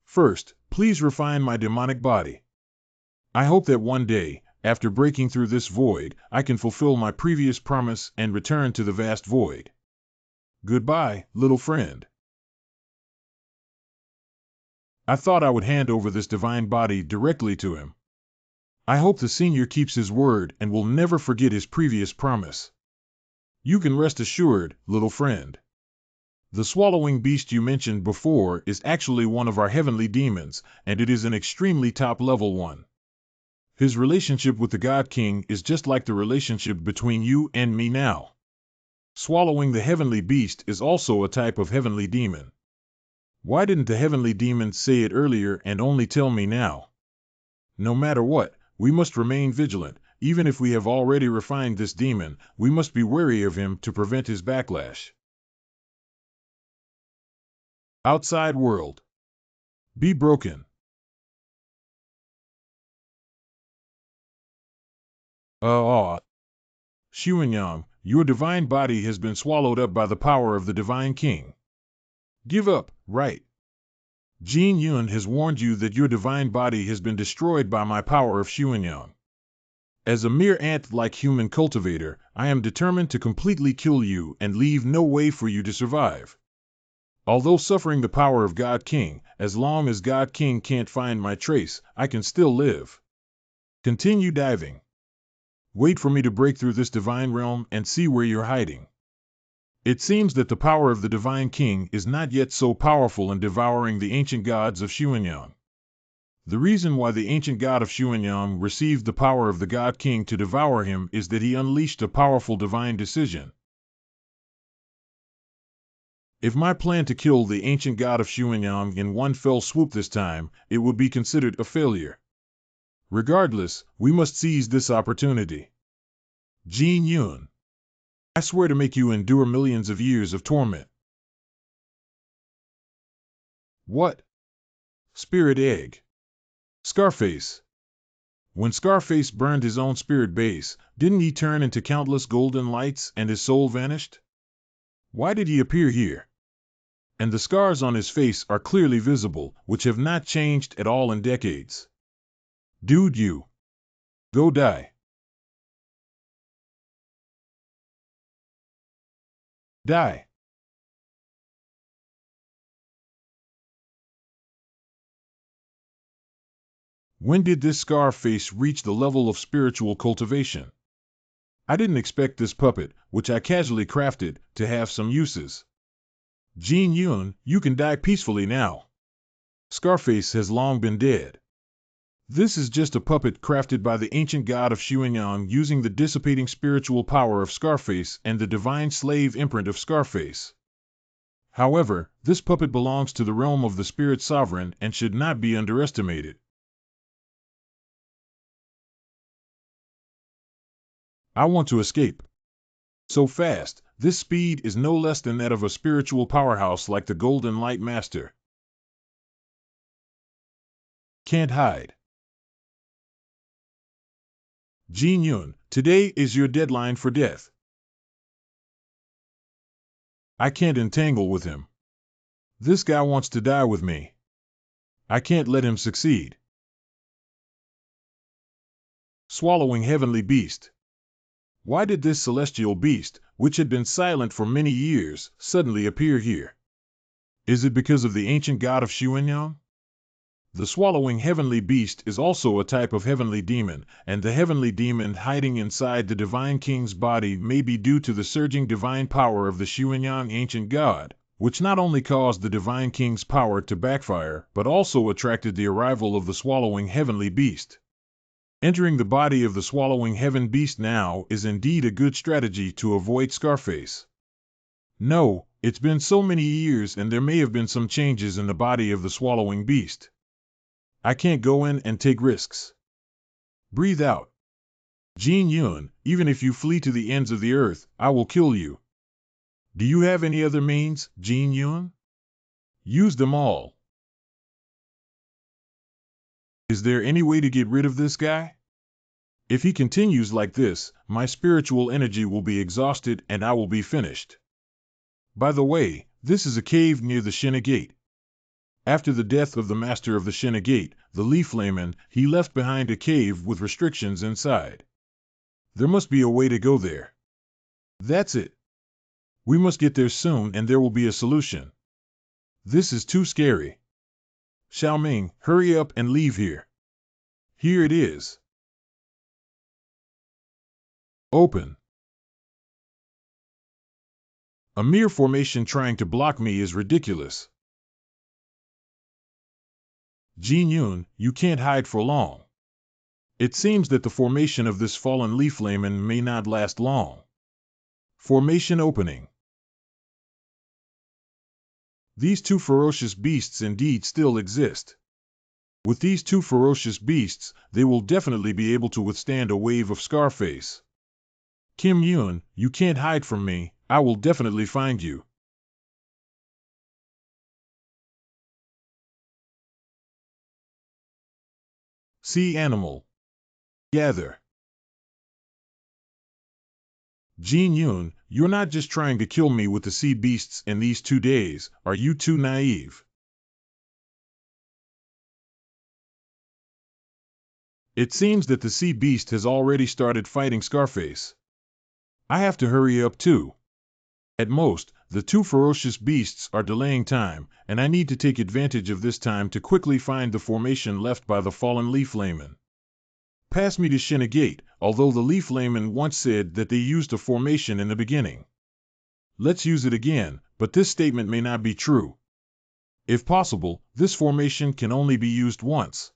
First, please refine my demonic body. I hope that one day, after breaking through this void, I can fulfill my previous promise and return to the vast void. Goodbye, little friend. I thought I would hand over this divine body directly to him. I hope the senior keeps his word and will never forget his previous promise. You can rest assured, little friend. The swallowing beast you mentioned before is actually one of our heavenly demons, and it is an extremely top-level one. His relationship with the God King is just like the relationship between you and me now. Swallowing the heavenly beast is also a type of heavenly demon. Why didn't the heavenly demon say it earlier and only tell me now? No matter what, we must remain vigilant. Even if we have already refined this demon, we must be wary of him to prevent his backlash. Outside world. Be broken. Ah, Xuanyang, your divine body has been swallowed up by the power of the divine king. Give up, right? Jin Yun has warned you that your divine body has been destroyed by my power of Xuanyang. As a mere ant-like human cultivator, I am determined to completely kill you and leave no way for you to survive. Although suffering the power of God King, as long as God King can't find my trace, I can still live. Continue diving. Wait for me to break through this divine realm and see where you're hiding. It seems that the power of the divine king is not yet so powerful in devouring the ancient gods of Xuanyang. The reason why the ancient god of Xuanyang received the power of the god king to devour him is that he unleashed a powerful divine decision. If my plan to kill the ancient god of Xuanyang in one fell swoop this time, it would be considered a failure. Regardless, we must seize this opportunity. Jin Yun, I swear to make you endure millions of years of torment. What? Spirit egg. Scarface. When Scarface burned his own spirit base, didn't he turn into countless golden lights and his soul vanished? Why did he appear here? And the scars on his face are clearly visible, which have not changed at all in decades. Dude, you. Go die. Die. When did this Scarface reach the level of spiritual cultivation? I didn't expect this puppet, which I casually crafted, to have some uses. Jin Yun, you can die peacefully now. Scarface has long been dead. This is just a puppet crafted by the ancient god of Xuanyang using the dissipating spiritual power of Scarface and the divine slave imprint of Scarface. However, this puppet belongs to the realm of the spirit sovereign and should not be underestimated. I want to escape. So fast, this speed is no less than that of a spiritual powerhouse like the Golden Light Master. Can't hide. Jin Yun, today is your deadline for death. I can't entangle with him. This guy wants to die with me. I can't let him succeed. Swallowing heavenly beast. Why did this celestial beast, which had been silent for many years, suddenly appear here? Is it because of the ancient god of Xuanyang? The swallowing heavenly beast is also a type of heavenly demon, and the heavenly demon hiding inside the divine king's body may be due to the surging divine power of the Xuanyang ancient god, which not only caused the divine king's power to backfire, but also attracted the arrival of the swallowing heavenly beast. Entering the body of the swallowing heaven beast now is indeed a good strategy to avoid Scarface. No, it's been so many years and there may have been some changes in the body of the swallowing beast. I can't go in and take risks. Breathe out. Jin Yun, even if you flee to the ends of the earth, I will kill you. Do you have any other means, Jin Yun? Use them all. Is there any way to get rid of this guy? If he continues like this, my spiritual energy will be exhausted and I will be finished. By the way, this is a cave near the Shan Gate. After the death of the master of the Shan Gate, the Leaf Layman, he left behind a cave with restrictions inside. There must be a way to go there. That's it. We must get there soon and there will be a solution. This is too scary. Xiaoming, hurry up and leave here. Here it is. Open. A mere formation trying to block me is ridiculous. Jin Yun, you can't hide for long. It seems that the formation of this fallen leaf layman may not last long. Formation opening. These two ferocious beasts indeed still exist. With these two ferocious beasts, they will definitely be able to withstand a wave of Scarface. Kim Yun, you can't hide from me, I will definitely find you. Sea animal. Gather. Jin Yun, you're not just trying to kill me with the sea beasts in these 2 days, are you too naive? It seems that the sea beast has already started fighting Scarface. I have to hurry up too. At most, the two ferocious beasts are delaying time, and I need to take advantage of this time to quickly find the formation left by the fallen Leaf Layman. Pass me to Shinigate, although the Leaf Layman once said that they used a formation in the beginning. Let's use it again, but this statement may not be true. If possible, this formation can only be used once.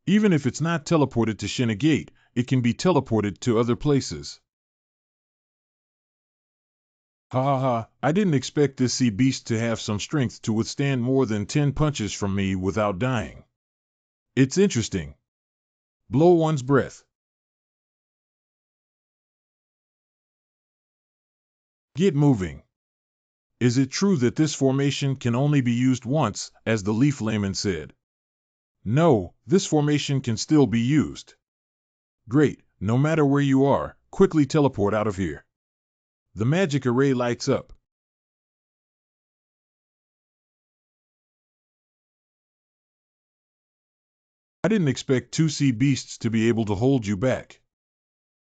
Even if it's not teleported to Shinigate, it can be teleported to other places. Ha ha ha, I didn't expect this sea beast to have some strength to withstand more than 10 punches from me without dying. It's interesting. Blow one's breath. Get moving. Is it true that this formation can only be used once, as the Leaf Layman said? No, this formation can still be used. Great, no matter where you are, quickly teleport out of here. The magic array lights up. I didn't expect two sea beasts to be able to hold you back.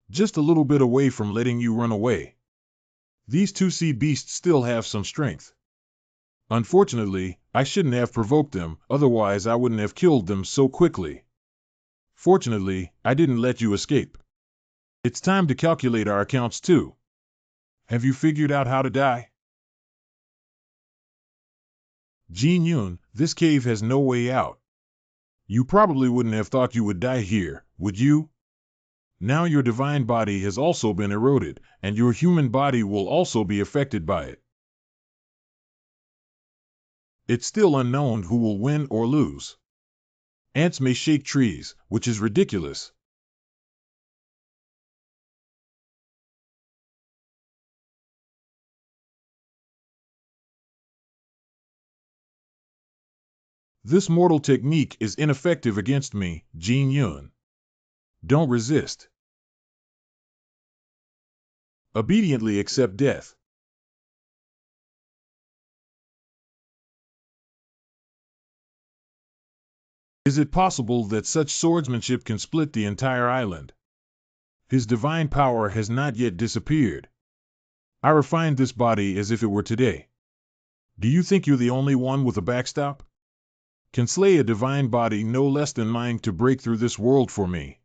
Just a little bit away from letting you run away. These two sea beasts still have some strength. Unfortunately, I shouldn't have provoked them, otherwise I wouldn't have killed them so quickly. Fortunately, I didn't let you escape. It's time to calculate our accounts too. Have you figured out how to die? Jin Yun, this cave has no way out. You probably wouldn't have thought you would die here, would you? Now your divine body has also been eroded, and your human body will also be affected by it. It's still unknown who will win or lose. Ants may shake trees, which is ridiculous. This mortal technique is ineffective against me, Jin Yun. Don't resist. Obediently accept death. Is it possible that such swordsmanship can split the entire island? His divine power has not yet disappeared. I refined this body as if it were today. Do you think you're the only one with a backstop? Can slay a divine body no less than mine to break through this world for me.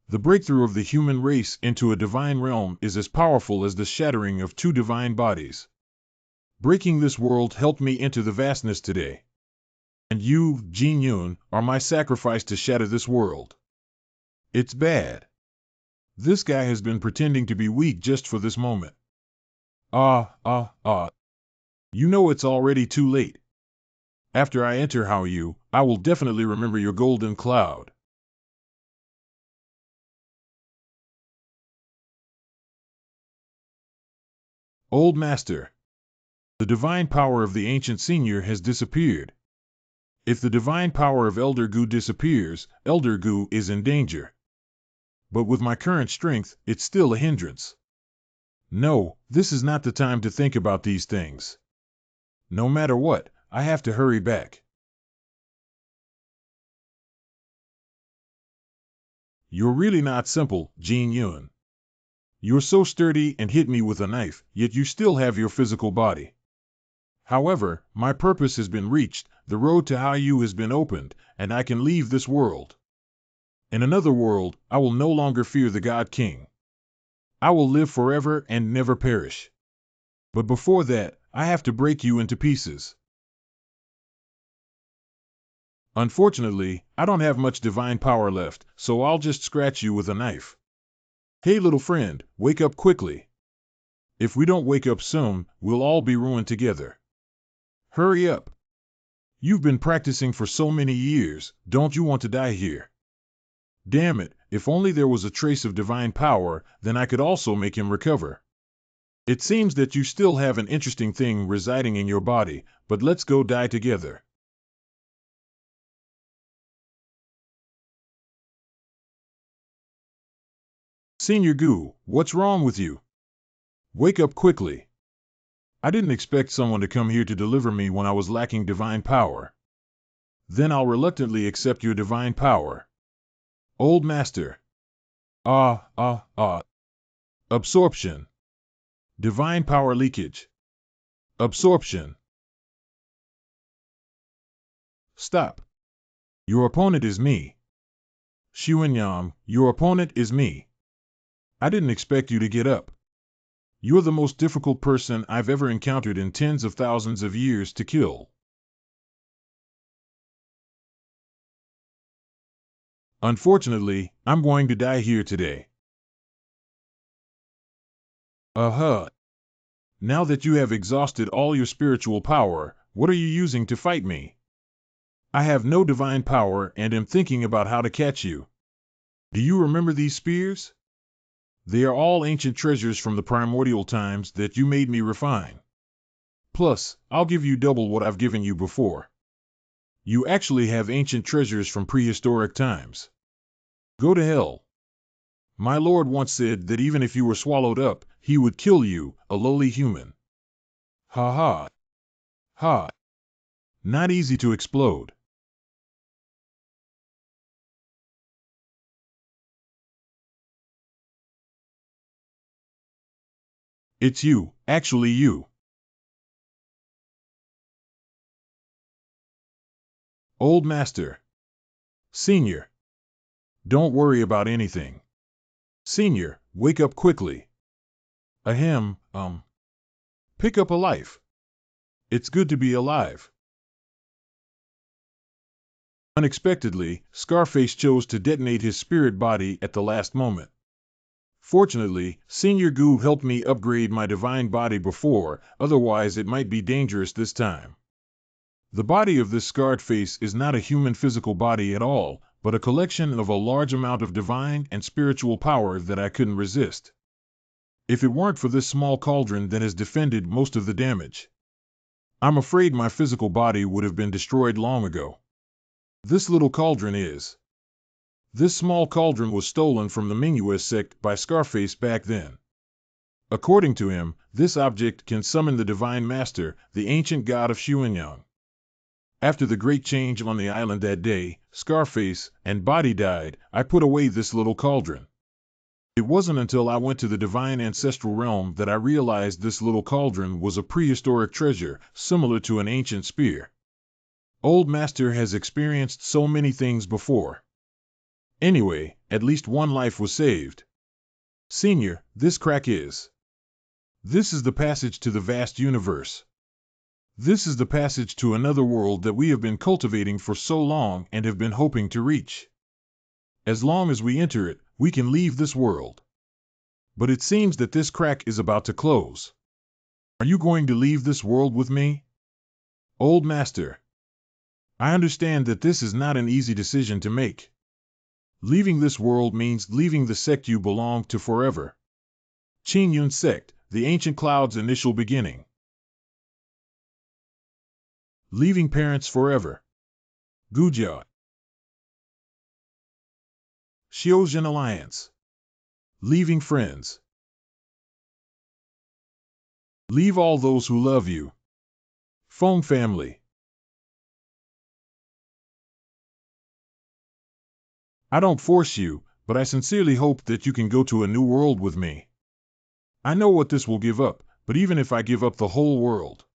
The breakthrough of the human race into a divine realm is as powerful as the shattering of two divine bodies. Breaking this world helped me into the vastness today. And you, Jin Yun, are my sacrifice to shatter this world. It's bad. This guy has been pretending to be weak just for this moment. You know it's already too late. After I enter How You, I will definitely remember your golden cloud. Old Master. The divine power of the ancient senior has disappeared. If the divine power of Elder Gu disappears, Elder Gu is in danger. But with my current strength, it's still a hindrance. No, this is not the time to think about these things. No matter what, I have to hurry back. You're really not simple, Jin Yun. You're so sturdy and hit me with a knife, yet you still have your physical body. However, my purpose has been reached, the road to Haiyu has been opened, and I can leave this world. In another world, I will no longer fear the God King. I will live forever and never perish. But before that, I have to break you into pieces. Unfortunately, I don't have much divine power left, so I'll just scratch you with a knife. Hey little friend, wake up quickly. If we don't wake up soon, we'll all be ruined together. Hurry up. You've been practicing for so many years, don't you want to die here? Damn it, if only there was a trace of divine power, then I could also make him recover. It seems that you still have an interesting thing residing in your body, but let's go die together. Senior Gu, what's wrong with you? Wake up quickly. I didn't expect someone to come here to deliver me when I was lacking divine power. Then I'll reluctantly accept your divine power. Old Master. Absorption. Divine power leakage. Absorption. Stop. Your opponent is me. Xuanyang, your opponent is me. I didn't expect you to get up. You're the most difficult person I've ever encountered in tens of thousands of years to kill. Unfortunately, I'm going to die here today. Now that you have exhausted all your spiritual power, what are you using to fight me? I have no divine power and am thinking about how to catch you. Do you remember these spears? They are all ancient treasures from the primordial times that you made me refine. Plus, I'll give you double what I've given you before. You actually have ancient treasures from prehistoric times. Go to hell. My lord once said that even if you were swallowed up, he would kill you, a lowly human. Ha ha. Ha. Not easy to explode. It's you, actually you. Old Master. Senior. Don't worry about anything. Senior, wake up quickly. Ahem, pick up a life. It's good to be alive. Unexpectedly, Scarface chose to detonate his spirit body at the last moment. Fortunately, Senior Goo helped me upgrade my divine body before, otherwise it might be dangerous this time. The body of this scarred face is not a human physical body at all, but a collection of a large amount of divine and spiritual power that I couldn't resist. If it weren't for this small cauldron that has defended most of the damage, I'm afraid my physical body would have been destroyed long ago. This little cauldron is. This small cauldron was stolen from the Mingyue sect by Scarface back then. According to him, this object can summon the Divine Master, the ancient god of Xuanyang. After the great change on the island that day, Scarface and Body died, I put away this little cauldron. It wasn't until I went to the divine ancestral realm that I realized this little cauldron was a prehistoric treasure, similar to an ancient spear. Old Master has experienced so many things before. Anyway, at least one life was saved. Senior, this crack is. This is the passage to the vast universe. This is the passage to another world that we have been cultivating for so long and have been hoping to reach. As long as we enter it, we can leave this world. But it seems that this crack is about to close. Are you going to leave this world with me? Old Master. I understand that this is not an easy decision to make. Leaving this world means leaving the sect you belong to forever. Qing Yun sect, the ancient cloud's initial beginning. Leaving parents forever. Gujia. Xiozhen Alliance. Leaving friends. Leave all those who love you. Feng family. I don't force you, but I sincerely hope that you can go to a new world with me. I know what this will give up, but even if I give up the whole world.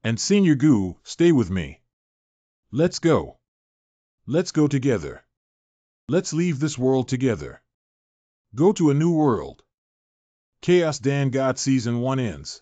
And Senior Goo, stay with me. Let's go. Let's go together. Let's leave this world together. Go to a new world. Chaos Dan God Season 1 ends.